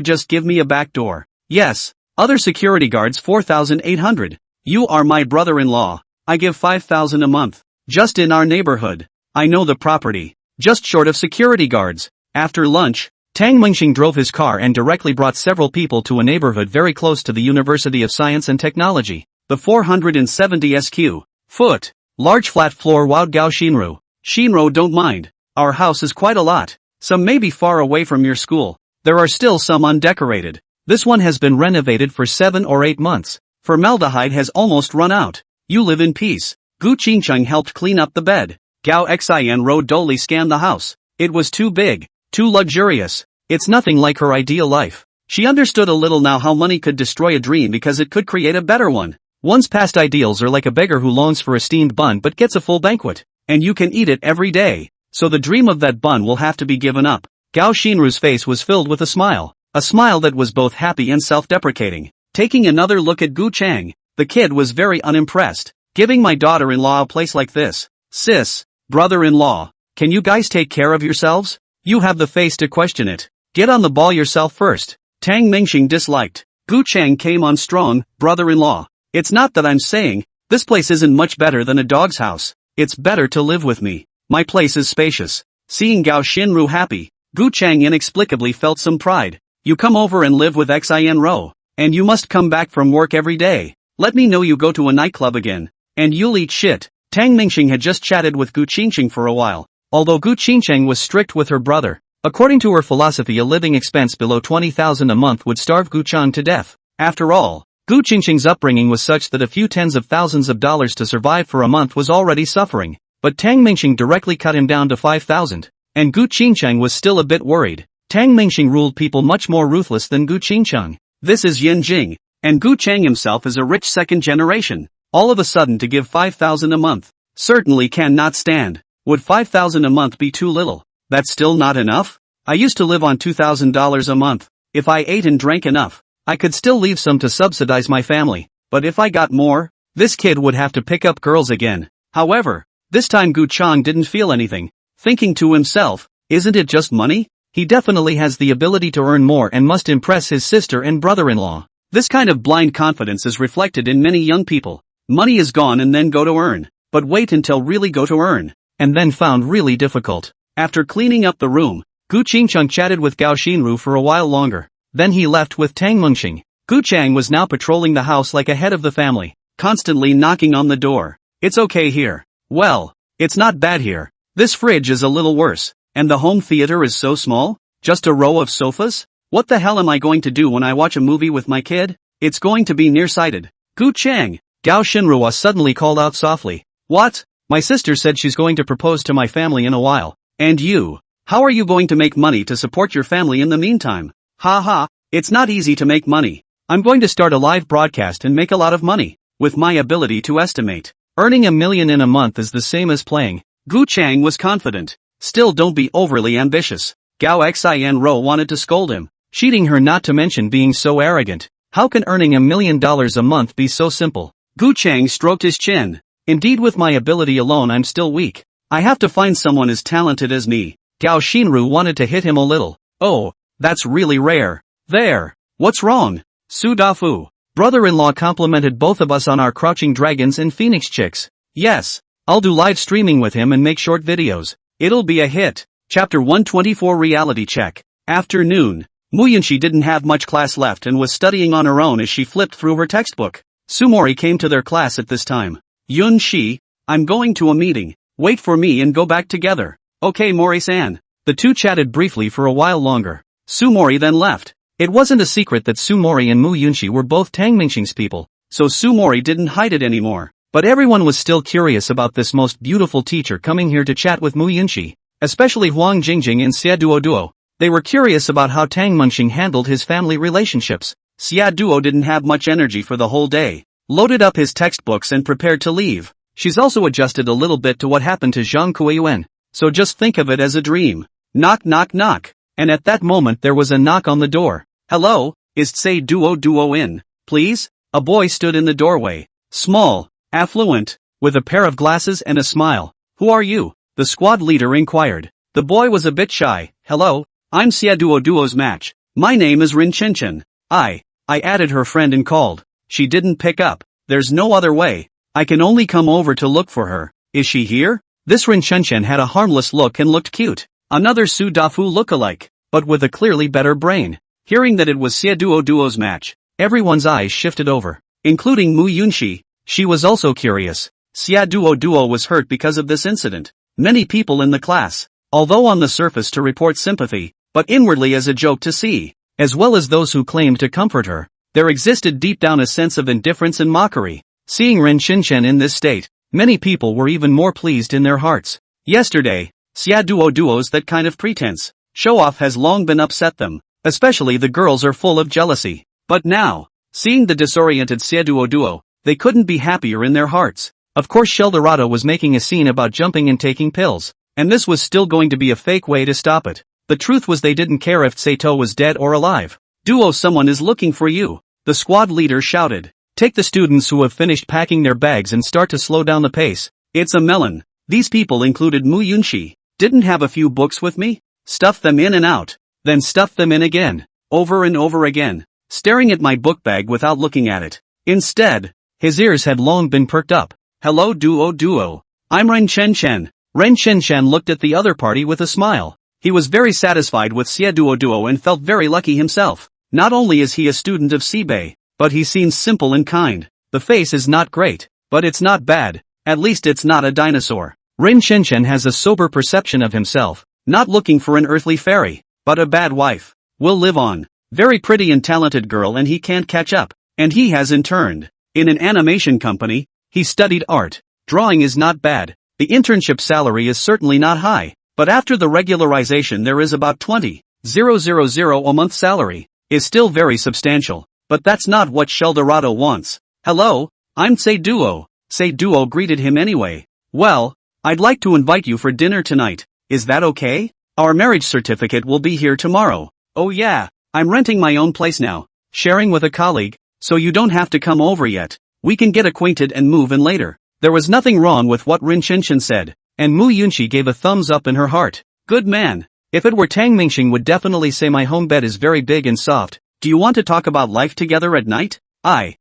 just give me a back door? Yes. Other security guards 4,800. You are my brother-in-law. I give 5,000 a month. Just in our neighborhood. I know the property. Just short of security guards. After lunch, Tang Mingxing drove his car and directly brought several people to a neighborhood very close to the University of Science and Technology. The 470 SQ. Foot. Large flat floor wowed Gao Xinru. Xinru, don't mind. Our house is quite a lot. Some may be far away from your school. There are still some undecorated. This one has been renovated for 7 or 8 months. Formaldehyde has almost run out. You live in peace. Gu Qingcheng helped clean up the bed. Gao Xin Ro dully scanned the house. It was too big. Too luxurious. It's nothing like her ideal life. She understood a little now how money could destroy a dream because it could create a better one. One's past ideals are like a beggar who longs for a steamed bun but gets a full banquet. And you can eat it every day. So the dream of that bun will have to be given up. Gao Xinru's face was filled with a smile that was both happy and self-deprecating. Taking another look at Gu Chang, the kid was very unimpressed. Giving my daughter-in-law a place like this? Sis, brother-in-law, can you guys take care of yourselves? You have the face to question it. Get on the ball yourself first. Tang Mingxing disliked. Gu Chang came on strong. Brother-in-law, it's not that I'm saying, this place isn't much better than a dog's house. It's better to live with me. My place is spacious. Seeing Gao Xinru happy, Gu Chang inexplicably felt some pride. You come over and live with Xin Ro. And you must come back from work every day. Let me know you go to a nightclub again. And you'll eat shit. Tang Mingxing had just chatted with Gu Qingcheng for a while. Although Gu Qingcheng was strict with her brother, according to her philosophy a living expense below 20,000 a month would starve Gu Chan to death. After all, Gu Qingqing's upbringing was such that a few tens of thousands of dollars to survive for a month was already suffering, but Tang Mingxing directly cut him down to 5,000. And Gu Qingqing was still a bit worried. Tang Mingxing ruled people much more ruthless than Gu Qingqing. This is Yin Jing, and Gu Chang himself is a rich second generation. All of a sudden to give 5,000 a month. Certainly cannot stand. Would 5,000 a month be too little? That's still not enough? I used to live on $2,000 a month. If I ate and drank enough, I could still leave some to subsidize my family. But if I got more, this kid would have to pick up girls again. However, this time Gu Chang didn't feel anything, thinking to himself, isn't it just money? He definitely has the ability to earn more and must impress his sister and brother-in-law. This kind of blind confidence is reflected in many young people. Money is gone and then go to earn, but wait until really go to earn, and then found really difficult. After cleaning up the room, Gu Qingqing chatted with Gao Xinru for a while longer. Then he left with Tang Mengxing. Gu Chang was now patrolling the house like a head of the family, constantly knocking on the door. It's okay here. Well, it's not bad here. This fridge is a little worse, and the home theater is so small? Just a row of sofas? What the hell am I going to do when I watch a movie with my kid? It's going to be nearsighted. Gu Chang! Gao Xinruo suddenly called out softly. What? My sister said she's going to propose to my family in a while. And you? How are you going to make money to support your family in the meantime? Ha ha, it's not easy to make money. I'm going to start a live broadcast and make a lot of money. With my ability to estimate, earning $1 million in a month is the same as playing. Gu Chang was confident. Still, don't be overly ambitious. Gao Xianro wanted to scold him, cheating her not to mention being so arrogant. How can earning $1 million a month be so simple? Gu Chang stroked his chin. Indeed, with my ability alone I'm still weak. I have to find someone as talented as me. Gao Xinru wanted to hit him a little. Oh, that's really rare. There. What's wrong? Su Dafu. Brother-in-law complimented both of us on our crouching dragons and phoenix chicks. Yes. I'll do live streaming with him and make short videos. It'll be a hit. Chapter 124 Reality Check. Afternoon. Mu Yunxi didn't have much class left and was studying on her own as she flipped through her textbook. Sumori came to their class at this time. Yun-shi, I'm going to a meeting. Wait for me and go back together. Okay, Mori-san. The two chatted briefly for a while longer. Sumori then left. It wasn't a secret that Sumori and Mu Yunxi were both Tang Mingxing's people, so Sumori didn't hide it anymore. But everyone was still curious about this most beautiful teacher coming here to chat with Mu Yunxi, especially Huang Jingjing and Xia Duo. They were curious about how Tang Mengxing handled his family relationships. Xia Duo didn't have much energy for the whole day, loaded up his textbooks and prepared to leave. She's also adjusted a little bit to what happened to Zhang Kuiyuan, so just think of it as a dream. Knock knock knock. And at that moment there was a knock on the door. Hello, is Tsei Duo in, please? A boy stood in the doorway. Small, affluent, with a pair of glasses and a smile. Who are you? The squad leader inquired. The boy was a bit shy. Hello, I'm Xia Duo's match. My name is Rin Chenchen. I added her friend and called. She didn't pick up. There's no other way. I can only come over to look for her. Is she here? This Rin Chenchen had a harmless look and looked cute. Another Su Dafu look-alike, but with a clearly better brain. Hearing that it was Xia Duo's match, everyone's eyes shifted over, including Mu Yunxi. She was also curious. Xia Duo was hurt because of this incident. Many people in the class, although on the surface to report sympathy, but inwardly as a joke to see, as well as those who claimed to comfort her, there existed deep down a sense of indifference and mockery. Seeing Ren Xinchen in this state, many people were even more pleased in their hearts. Yesterday, Xia Duo's that kind of pretense, show-off has long been upset them. Especially the girls are full of jealousy. But now, seeing the disoriented Xia Duo, they couldn't be happier in their hearts. Of course Sheldorado was making a scene about jumping and taking pills, and this was still going to be a fake way to stop it. The truth was they didn't care if Saito was dead or alive. Duo, someone is looking for you, the squad leader shouted. Take the students who have finished packing their bags and start to slow down the pace. It's a melon. These people included Mu Yunxi. Didn't have a few books with me? Stuff them in and out. Then stuff them in again, over and over again, staring at my book bag without looking at it. Instead, his ears had long been perked up. Hello Duo. I'm Ren Chen. Ren Chen looked at the other party with a smile. He was very satisfied with Xia Duo and felt very lucky himself. Not only is he a student of Sibei, but he seems simple and kind. The face is not great, but it's not bad. At least it's not a dinosaur. Ren Chen has a sober perception of himself, not looking for an earthly fairy. But a bad wife. Will live on. Very pretty and talented girl and he can't catch up. and he has interned in an animation company. He studied art. Drawing is not bad. The internship salary is certainly not high, but after the regularization there is about 20,000 a month salary, is still very substantial, but that's not what Sheldorado wants. Hello, I'm Seiduo. Seiduo greeted him anyway. Well, I'd like to invite you for dinner tonight. Is that okay? Our marriage certificate will be here tomorrow. Oh yeah, I'm renting my own place now, sharing with a colleague, so you don't have to come over yet. We can get acquainted and move in later. There was nothing wrong with what Rin Qinshan said, and Mu Yunxi gave a thumbs up in her heart. Good man. If it were Tang Mingxing would definitely say my home bed is very big and soft. Do you want to talk about life together at night? I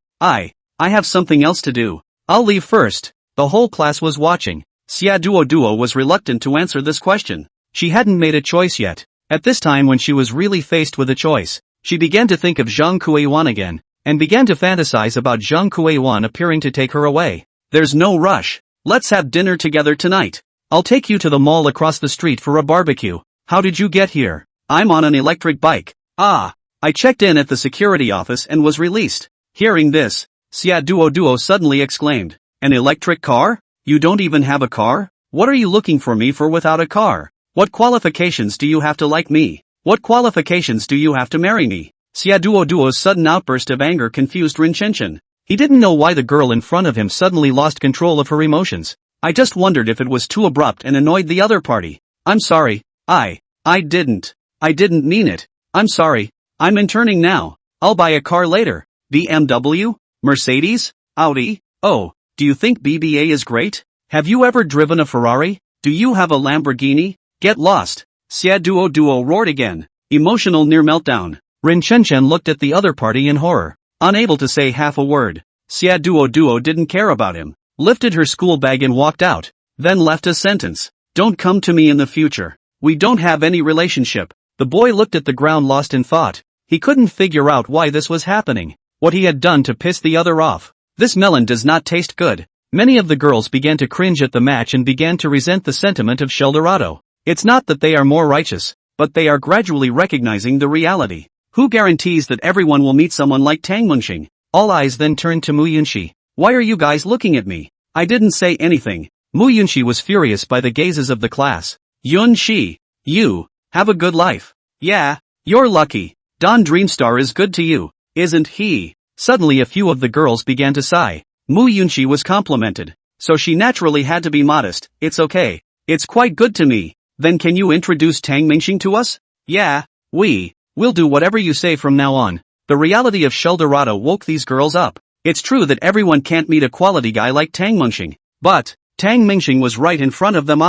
have something else to do. I'll leave first. The whole class was watching. Xia Duo was reluctant to answer this question. She hadn't made a choice yet. At this time when she was really faced with a choice, she began to think of Zhang Kuei-wan again, and began to fantasize about Zhang Kuei-wan appearing to take her away. There's no rush. Let's have dinner together tonight. I'll take you to the mall across the street for a barbecue. How did you get here? I'm on an electric bike. I checked in at the security office and was released. Hearing this, Xia Duo suddenly exclaimed, an electric car? You don't even have a car? What are you looking for me for without a car? What qualifications do you have to like me? What qualifications do you have to marry me? Xia Duo's sudden outburst of anger confused Rin Qinshan. He didn't know why the girl in front of him suddenly lost control of her emotions. I just wondered if it was too abrupt and annoyed the other party. I'm sorry. I didn't mean it. I'm sorry. I'm interning now. I'll buy a car later. BMW? Mercedes? Audi? Oh, do you think BBA is great? Have you ever driven a Ferrari? Do you have a Lamborghini? Get lost. Xia Duo roared again. Emotional near meltdown. Rin Qinshan looked at the other party in horror, unable to say half a word. Xia Duo didn't care about him, lifted her school bag and walked out, then left a sentence. Don't come to me in the future. We don't have any relationship. The boy looked at the ground lost in thought. He couldn't figure out why this was happening, what he had done to piss the other off. This melon does not taste good. Many of the girls began to cringe at the match and began to resent the sentiment of Sheldorado. It's not that they are more righteous, but they are gradually recognizing the reality. Who guarantees that everyone will meet someone like Tang Mingxing? All eyes then turned to Mu Yunxi. Why are you guys looking at me? I didn't say anything. Mu Yunxi was furious by the gazes of the class. Yunxi, you have a good life. Yeah, you're lucky. Don Dreamstar is good to you, isn't he? Suddenly a few of the girls began to sigh. Mu Yunxi was complimented, so she naturally had to be modest. It's okay. It's quite good to me. Then can you introduce Tang Mingxing to us? Yeah, we'll do whatever you say from now on. The reality of Sheldorado woke these girls up. It's true that everyone can't meet a quality guy like Tang Mingxing, but Tang Mingxing was right in front of them.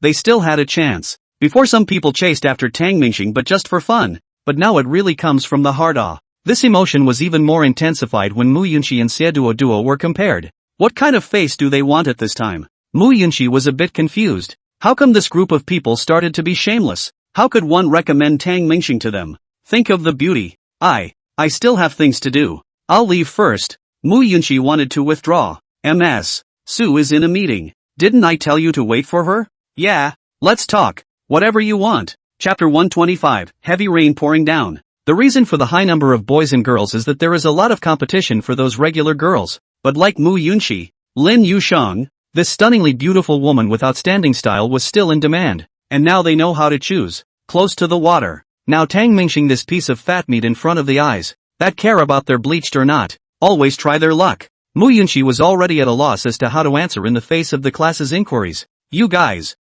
They still had a chance. Before some people chased after Tang Mingxing but just for fun, but now it really comes from the heart. This emotion was even more intensified when Mu Yunxi and Xia Duo were compared. What kind of face do they want at this time? Mu Yunxi was a bit confused. How come this group of people started to be shameless? How could one recommend Tang Mingxing to them? Think of the beauty. I still have things to do. I'll leave first. Mu Yunxi wanted to withdraw. Ms. Sue is in a meeting. Didn't I tell you to wait for her? Yeah, let's talk. Whatever you want. Chapter 125, Heavy Rain Pouring Down. The reason for the high number of boys and girls is that there is a lot of competition for those regular girls. But like Mu Yunxi, Lin Yusheng, this stunningly beautiful woman with outstanding style was still in demand. And now they know how to choose. Close to the water. Now Tang Mingxing, this piece of fat meat in front of the eyes, that care about their bleached or not, always try their luck. Mu Yunxi was already at a loss as to how to answer in the face of the class's inquiries. You guys,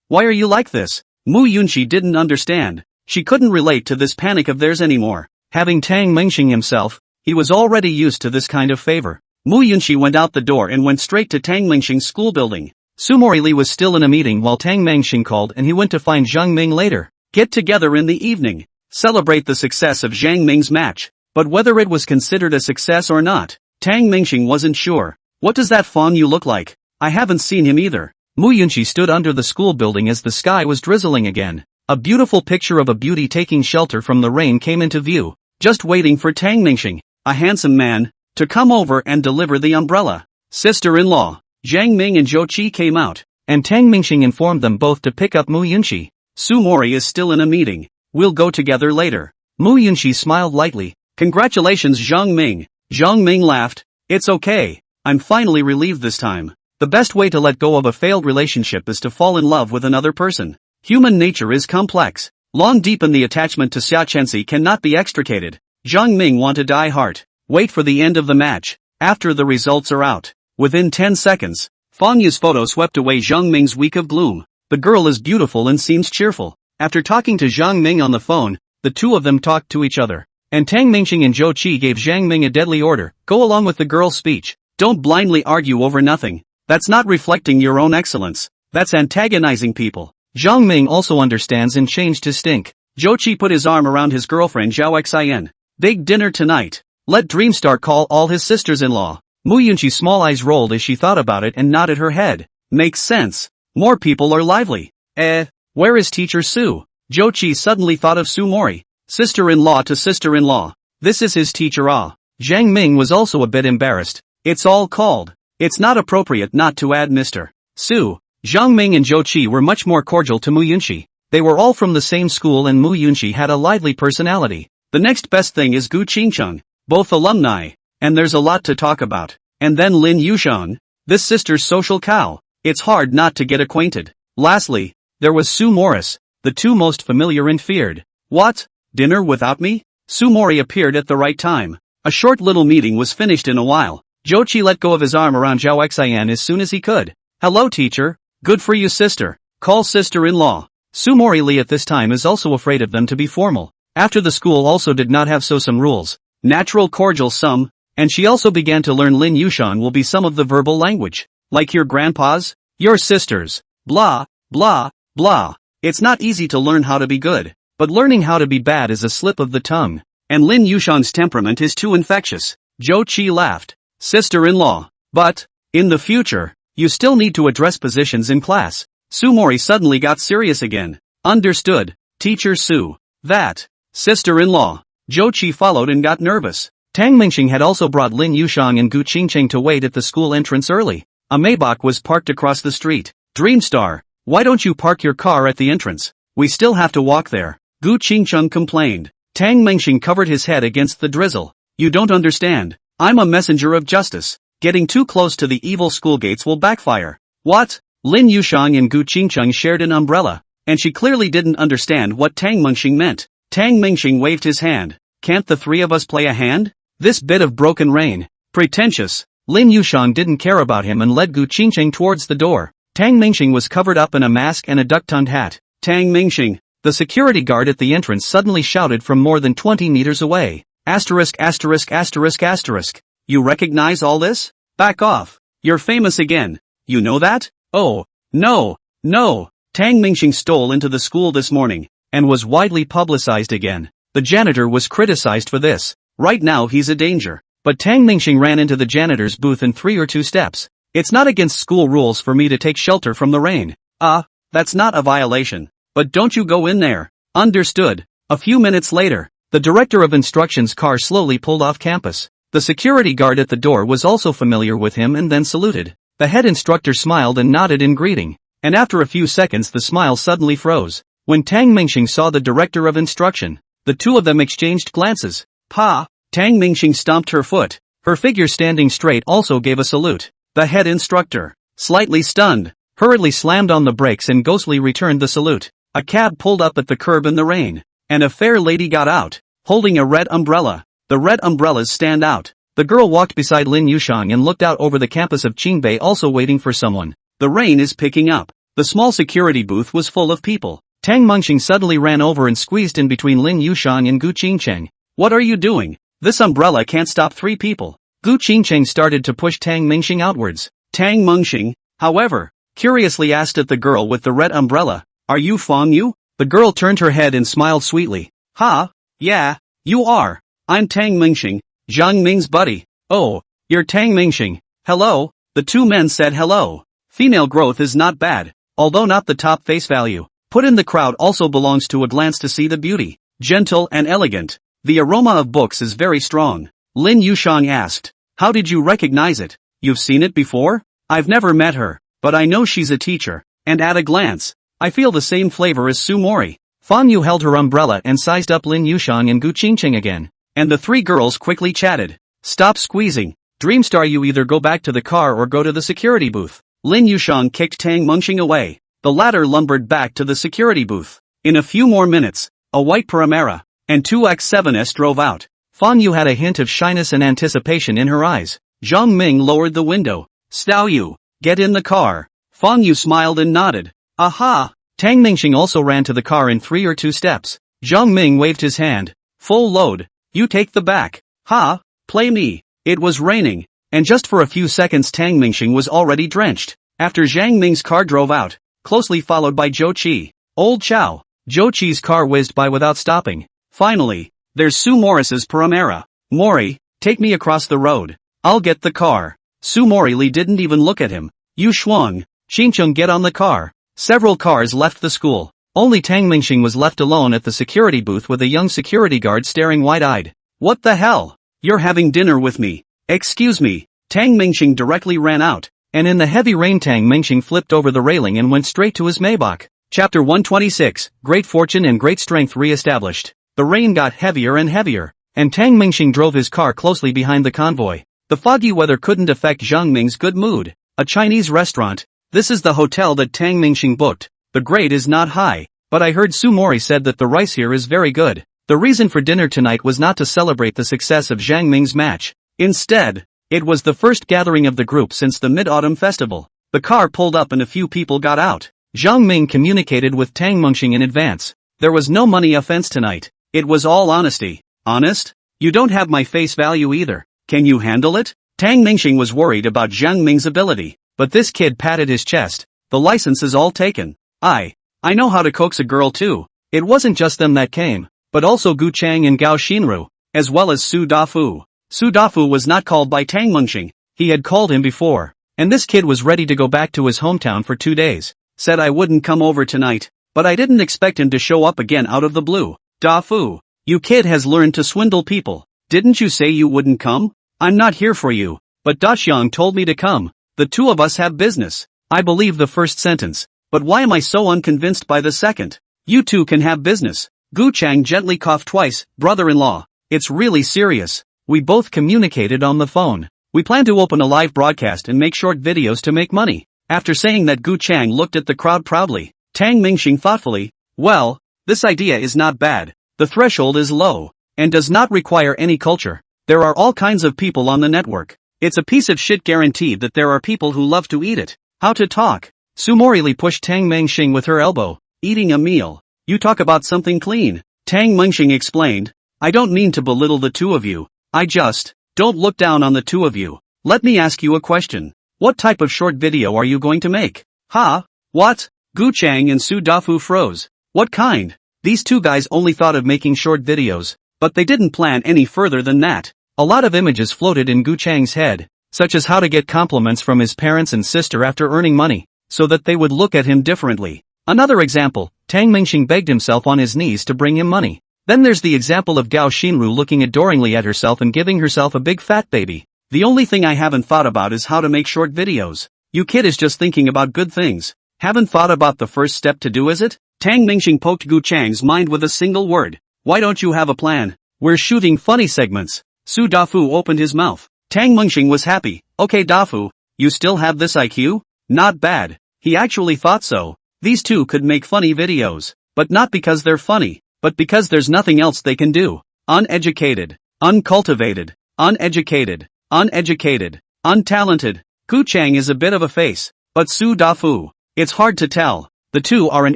why are you like this? Mu Yunxi didn't understand. She couldn't relate to this panic of theirs anymore. Having Tang Mingxing himself, he was already used to this kind of favor. Mu Yunxi went out the door and went straight to Tang Mingxing's school building. Sumori Li was still in a meeting while Tang Mingxing called and he went to find Zhang Ming later. Get together in the evening. Celebrate the success of Zhang Ming's match. But whether it was considered a success or not, Tang Mingxing wasn't sure. What does that fawn you look like? I haven't seen him either. Mu Yunxi stood under the school building as the sky was drizzling again. A beautiful picture of a beauty taking shelter from the rain came into view, just waiting for Tang Mingxing, a handsome man, to come over and deliver the umbrella. Sister-in-law, Zhang Ming and Zhou Qi came out, and Tang Mingxing informed them both to pick up Mu Yunxi. Sumori is still in a meeting. We'll go together later. Mu Yunxi smiled lightly. Congratulations Zhang Ming. Zhang Ming laughed. It's okay. I'm finally relieved this time. The best way to let go of a failed relationship is to fall in love with another person. Human nature is complex. Long deepen the attachment to Xiachensi cannot be extricated. Zhang Ming want to die hard. Wait for the end of the match. After the results are out. Within 10 seconds, Fang Yu's photo swept away Zhang Ming's week of gloom. The girl is beautiful and seems cheerful. After talking to Zhang Ming on the phone, the two of them talked to each other. And Tang Mingxing and Zhou Qi gave Zhang Ming a deadly order. Go along with the girl's speech. Don't blindly argue over nothing. That's not reflecting your own excellence. That's antagonizing people. Zhang Ming also understands and changed his stink. Zhou Qi put his arm around his girlfriend Zhao Xian. Big dinner tonight. Let Dreamstar call all his sisters-in-law. Mu Yunqi's small eyes rolled as she thought about it and nodded her head. Makes sense. More people are lively. Where is teacher Su? Zhou Qi suddenly thought of Su Mori. Sister-in-law to sister-in-law. This is his teacher Ah. Zhang Ming was also a bit embarrassed. It's all called. It's not appropriate not to add Mr. Su. Zhang Ming and Zhou Qi were much more cordial to Mu Yunqi. They were all from the same school and Mu Yunqi had a lively personality. The next best thing is Gu Qingcheng. Both alumni. And there's a lot to talk about. And then Lin Yushang. This sister's social cow. It's hard not to get acquainted. Lastly, there was Su Morris. The two most familiar and feared. What? Dinner without me? Su Mori appeared at the right time. A short little meeting was finished in a while. Zhou Qi let go of his arm around Zhao Xian as soon as he could. Hello teacher. Good for you sister. Call sister-in-law. Su Mori Li at this time is also afraid of them to be formal. After the school also did not have some rules. Natural cordial some. And she also began to learn Lin Yushan will be some of the verbal language. Like your grandpas? Your sisters. Blah, blah, blah. It's not easy to learn how to be good. But learning how to be bad is a slip of the tongue. And Lin Yushan's temperament is too infectious. Zhou Qi laughed. Sister-in-law. But, in the future, you still need to address positions in class. Su Mori suddenly got serious again. Understood. Teacher Su. That. Sister-in-law. Zhou Qi followed and got nervous. Tang Mingxing had also brought Lin Yushang and Gu Qingcheng to wait at the school entrance early. A Maybach was parked across the street. Dreamstar. Why don't you park your car at the entrance? We still have to walk there. Gu Qingcheng complained. Tang Mingxing covered his head against the drizzle. You don't understand. I'm a messenger of justice. Getting too close to the evil school gates will backfire. What? Lin Yushang and Gu Qingcheng shared an umbrella, and she clearly didn't understand what Tang Mingxing meant. Tang Mingxing waved his hand. Can't the three of us play a hand? This bit of broken rain. Pretentious. Lin Yushang didn't care about him and led Gu Qingcheng towards the door. Tang Mingxing was covered up in a mask and a duck-tongued hat. Tang Mingxing. The security guard at the entrance suddenly shouted from more than 20 meters away. Asterisk asterisk asterisk asterisk. You recognize all this? Back off. You're famous again. You know that? Oh, no, no. Tang Mingxing stole into the school this morning, and was widely publicized again. The janitor was criticized for this. Right now he's a danger. But Tang Mingxing ran into the janitor's booth in 3 or 2 steps. It's not against school rules for me to take shelter from the rain. That's not a violation. But don't you go in there. Understood. A few minutes later, the director of instruction's car slowly pulled off campus. The security guard at the door was also familiar with him and then saluted. The head instructor smiled and nodded in greeting. And after a few seconds the smile suddenly froze. When Tang Mingxing saw the director of instruction, the two of them exchanged glances. Pa! Tang Mingxing stomped her foot. Her figure standing straight also gave a salute. The head instructor, slightly stunned, hurriedly slammed on the brakes and ghostly returned the salute. A cab pulled up at the curb in the rain, and a fair lady got out, holding a red umbrella. The red umbrellas stand out. The girl walked beside Lin Yushang and looked out over the campus of Qingbei, also waiting for someone. The rain is picking up. The small security booth was full of people. Tang Mingxing suddenly ran over and squeezed in between Lin Yushang and Gu Qingcheng. What are you doing? This umbrella can't stop 3 people. Gu Qingcheng started to push Tang Mingxing outwards. Tang Mingxing, however, curiously asked at the girl with the red umbrella, Are you Fang Yu? The girl turned her head and smiled sweetly. Ha, yeah, you are. I'm Tang Mingxing, Zhang Ming's buddy. Oh, you're Tang Mingxing. Hello. The two men said hello. Female growth is not bad, although not the top face value. Put in the crowd also belongs to a glance to see the beauty. Gentle and elegant. The aroma of books is very strong. Lin Yushang asked. How did you recognize it? You've seen it before? I've never met her, but I know she's a teacher. And at a glance, I feel the same flavor as Su Mori. Fang Yu held her umbrella and sized up Lin Yushang and Gu Qingcheng again. and the three girls quickly chatted. Stop squeezing. Dreamstar, you either go back to the car or go to the security booth. Lin Yushang kicked Tang Mengxing away. The latter lumbered back to the security booth. In a few more minutes, a white Paramera and 2X7S drove out. Fang Yu had a hint of shyness and anticipation in her eyes. Zhang Ming lowered the window. Stao Yu, get in the car. Fang Yu smiled and nodded. Aha! Tang Mengxing also ran to the car in 3 or 2 steps. Zhang Ming waved his hand. Full load. You take the back. Ha! Play me. It was raining, and just for a few seconds Tang Mengxing was already drenched. After Zhang Ming's car drove out, closely followed by Zhou Qi. Old Chow. Zhou Qi's car whizzed by without stopping. Finally, there's Sue Morris's Paramera. Mori, take me across the road. I'll get the car. Su Morili didn't even look at him. Yu Shuang, Xincheng, get on the car. Several cars left the school. Only Tang Mengxing was left alone at the security booth with a young security guard staring wide-eyed. What the hell? You're having dinner with me. Excuse me. Tang Mengxing directly ran out, and in the heavy rain Tang Mengxing flipped over the railing and went straight to his Maybach. Chapter 126, Great Fortune and Great Strength Re-established. The rain got heavier and heavier, and Tang Mengxing drove his car closely behind the convoy. The foggy weather couldn't affect Zhang Ming's good mood. A Chinese restaurant. This is the hotel that Tang Mengxing booked. The grade is not high, but I heard Su Mori said that the rice here is very good. The reason for dinner tonight was not to celebrate the success of Zhang Ming's match. Instead, it was the first gathering of the group since the Mid-Autumn Festival. The car pulled up and a few people got out. Zhang Ming communicated with Tang Mengxing in advance. There was no money offense tonight. It was all honesty. Honest? You don't have my face value either. Can you handle it? Tang Mengxing was worried about Zhang Ming's ability, but this kid patted his chest. The license is all taken. I know how to coax a girl too. It wasn't just them that came, but also Gu Chang and Gao Xinru, as well as Su Dafu. Su Dafu was not called by Tang Mengxing. He had called him before, and this kid was ready to go back to his hometown for 2 days. Said I wouldn't come over tonight, but I didn't expect him to show up again out of the blue. Dafu, you kid has learned to swindle people. Didn't you say you wouldn't come? I'm not here for you, but Daxiang told me to come. The two of us have business. I believe the first sentence, but why am I so unconvinced by the second? You two can have business. Gu Chang gently coughed twice. Brother-in-law, it's really serious. We both communicated on the phone. We plan to open a live broadcast and make short videos to make money. After saying that, Gu Chang looked at the crowd proudly. Tang Mengxing thoughtfully. Well, this idea is not bad. The threshold is low, and does not require any culture. There are all kinds of people on the network. It's a piece of shit guaranteed that there are people who love to eat it. How to talk? Su Morili pushed Tang Mengxing with her elbow. Eating a meal. You talk about something clean. Tang Mengxing explained. I don't mean to belittle the two of you. I just don't look down on the two of you. Let me ask you a question. What type of short video are you going to make? Ha? What? Gu Chang and Su Dafu froze. What kind? These two guys only thought of making short videos, but they didn't plan any further than that. A lot of images floated in Gu Chang's head, such as how to get compliments from his parents and sister after earning money, so that they would look at him differently. Another example, Tang Mengxing begged himself on his knees to bring him money. Then there's the example of Gao Xinru looking adoringly at herself and giving herself a big fat baby. The only thing I haven't thought about is how to make short videos. You kid is just thinking about good things. Haven't thought about the first step to do, is it? Tang Mengxing poked Gu Chang's mind with a single word. Why don't you have a plan? We're shooting funny segments. Su Dafu opened his mouth. Tang Mengxing was happy. Okay Dafu, you still have this IQ? Not bad. He actually thought so. These two could make funny videos. But not because they're funny, but because there's nothing else they can do. Uneducated. Uncultivated. Uneducated. Uneducated. Untalented. Gu Chang is a bit of a face. But Su Dafu, it's hard to tell. The two are an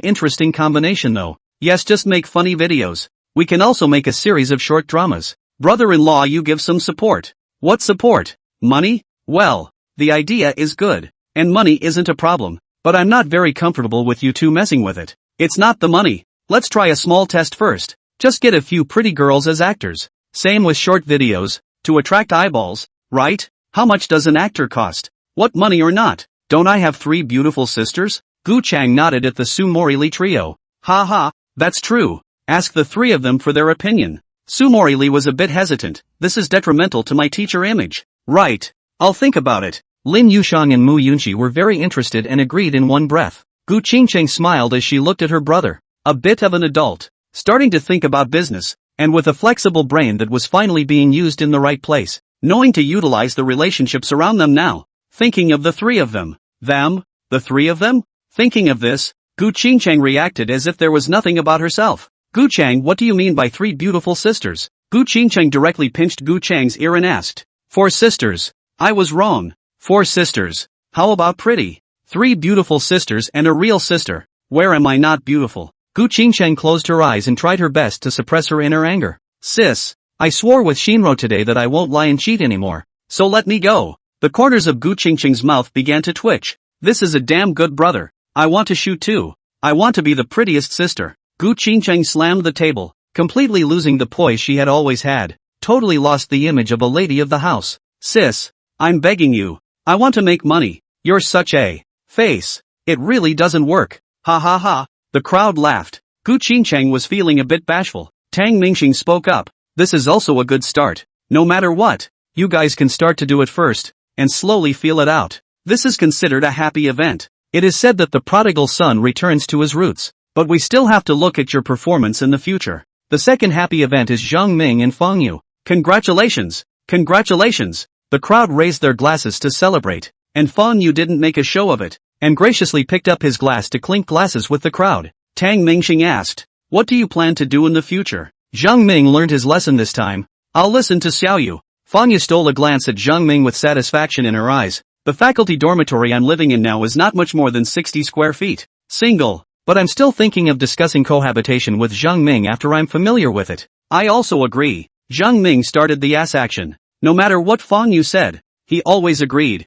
interesting combination though. Yes, just make funny videos. We can also make a series of short dramas. Brother-in-law, you give some support. What support? Money? Well, the idea is good. And money isn't a problem. But I'm not very comfortable with you two messing with it. It's not the money. Let's try a small test first. Just get a few pretty girls as actors. Same with short videos. To attract eyeballs, right? How much does an actor cost? What, money or not? Don't I have 3 beautiful sisters? Gu Chang nodded at the Su Morili trio. Ha ha, that's true. Ask the 3 of them for their opinion. Su Morili was a bit hesitant. This is detrimental to my teacher image. Right. I'll think about it. Lin Yushang and Mu Yunqi were very interested and agreed in one breath. Gu Qingcheng smiled as she looked at her brother. A bit of an adult. Starting to think about business. and with a flexible brain that was finally being used in the right place, knowing to utilize the relationships around them now, thinking of the three of them. The three of them? Thinking of this, Gu Qingchang reacted as if there was nothing about herself. Gu Chang, what do you mean by three beautiful sisters? Gu Qingchang directly pinched Gu Chang's ear and asked. 4 sisters. I was wrong. 4 sisters. How about pretty? 3 beautiful sisters and a real sister. Where am I not beautiful? Gu Qingchang closed her eyes and tried her best to suppress her inner anger. Sis, I swore with Shinro today that I won't lie and cheat anymore. So let me go. The corners of Gu Qingchang's mouth began to twitch. This is a damn good brother. I want to shoot too. I want to be the prettiest sister. Gu Qingchang slammed the table, completely losing the poise she had always had. Totally lost the image of a lady of the house. Sis, I'm begging you. I want to make money. You're such a face. It really doesn't work. Ha ha ha. The crowd laughed. Gu Qingchang was feeling a bit bashful. Tang Mingxing spoke up. This is also a good start. No matter what, you guys can start to do it first, and slowly feel it out. This is considered a happy event. It is said that the prodigal son returns to his roots, but we still have to look at your performance in the future. The second happy event is Zhang Ming and Feng Yu. Congratulations! Congratulations! The crowd raised their glasses to celebrate, and Feng Yu didn't make a show of it, and graciously picked up his glass to clink glasses with the crowd. Tang Mingxing asked, what do you plan to do in the future? Zhang Ming learned his lesson this time. I'll listen to Xiao Yu. Feng Yu stole a glance at Zhang Ming with satisfaction in her eyes. The faculty dormitory I'm living in now is not much more than 60 square feet. Single. But I'm still thinking of discussing cohabitation with Zhang Ming after I'm familiar with it. I also agree. Zhang Ming started the ass action. No matter what Feng Yu said, he always agreed,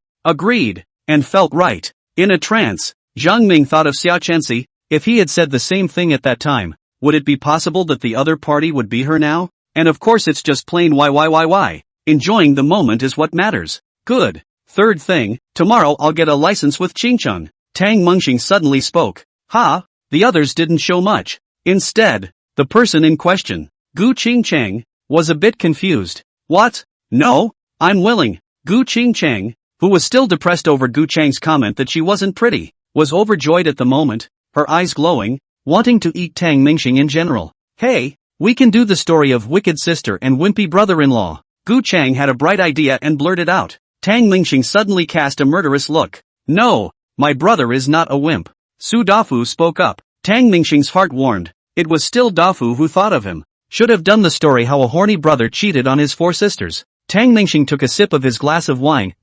and felt right. In a trance, Zhang Ming thought of Xia Chenxi. If he had said the same thing at that time, would it be possible that the other party would be her now? And of course it's just plain why. Enjoying the moment is what matters. Good. Third thing, tomorrow I'll get a license with Qingcheng. Tang Mengxing suddenly spoke. Ha, the others didn't show much. Instead, the person in question, Gu Qingchang, was a bit confused. What? No, I'm willing. Gu Qingchang, who was still depressed over Gu Chang's comment that she wasn't pretty, was overjoyed at the moment, her eyes glowing, wanting to eat Tang Mingxing in general. Hey, we can do the story of wicked sister and wimpy brother-in-law. Gu Chang had a bright idea and blurted out. Tang Mingxing suddenly cast a murderous look. No, my brother is not a wimp. Su Dafu spoke up. Tang Mingxing's heart warmed. It was still Dafu who thought of him. Should have done the story how a horny brother cheated on his 4 sisters. Tang Mingxing took a sip of his glass of wine.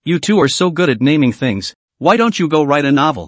You two are so good at naming things. Why don't you go write a novel?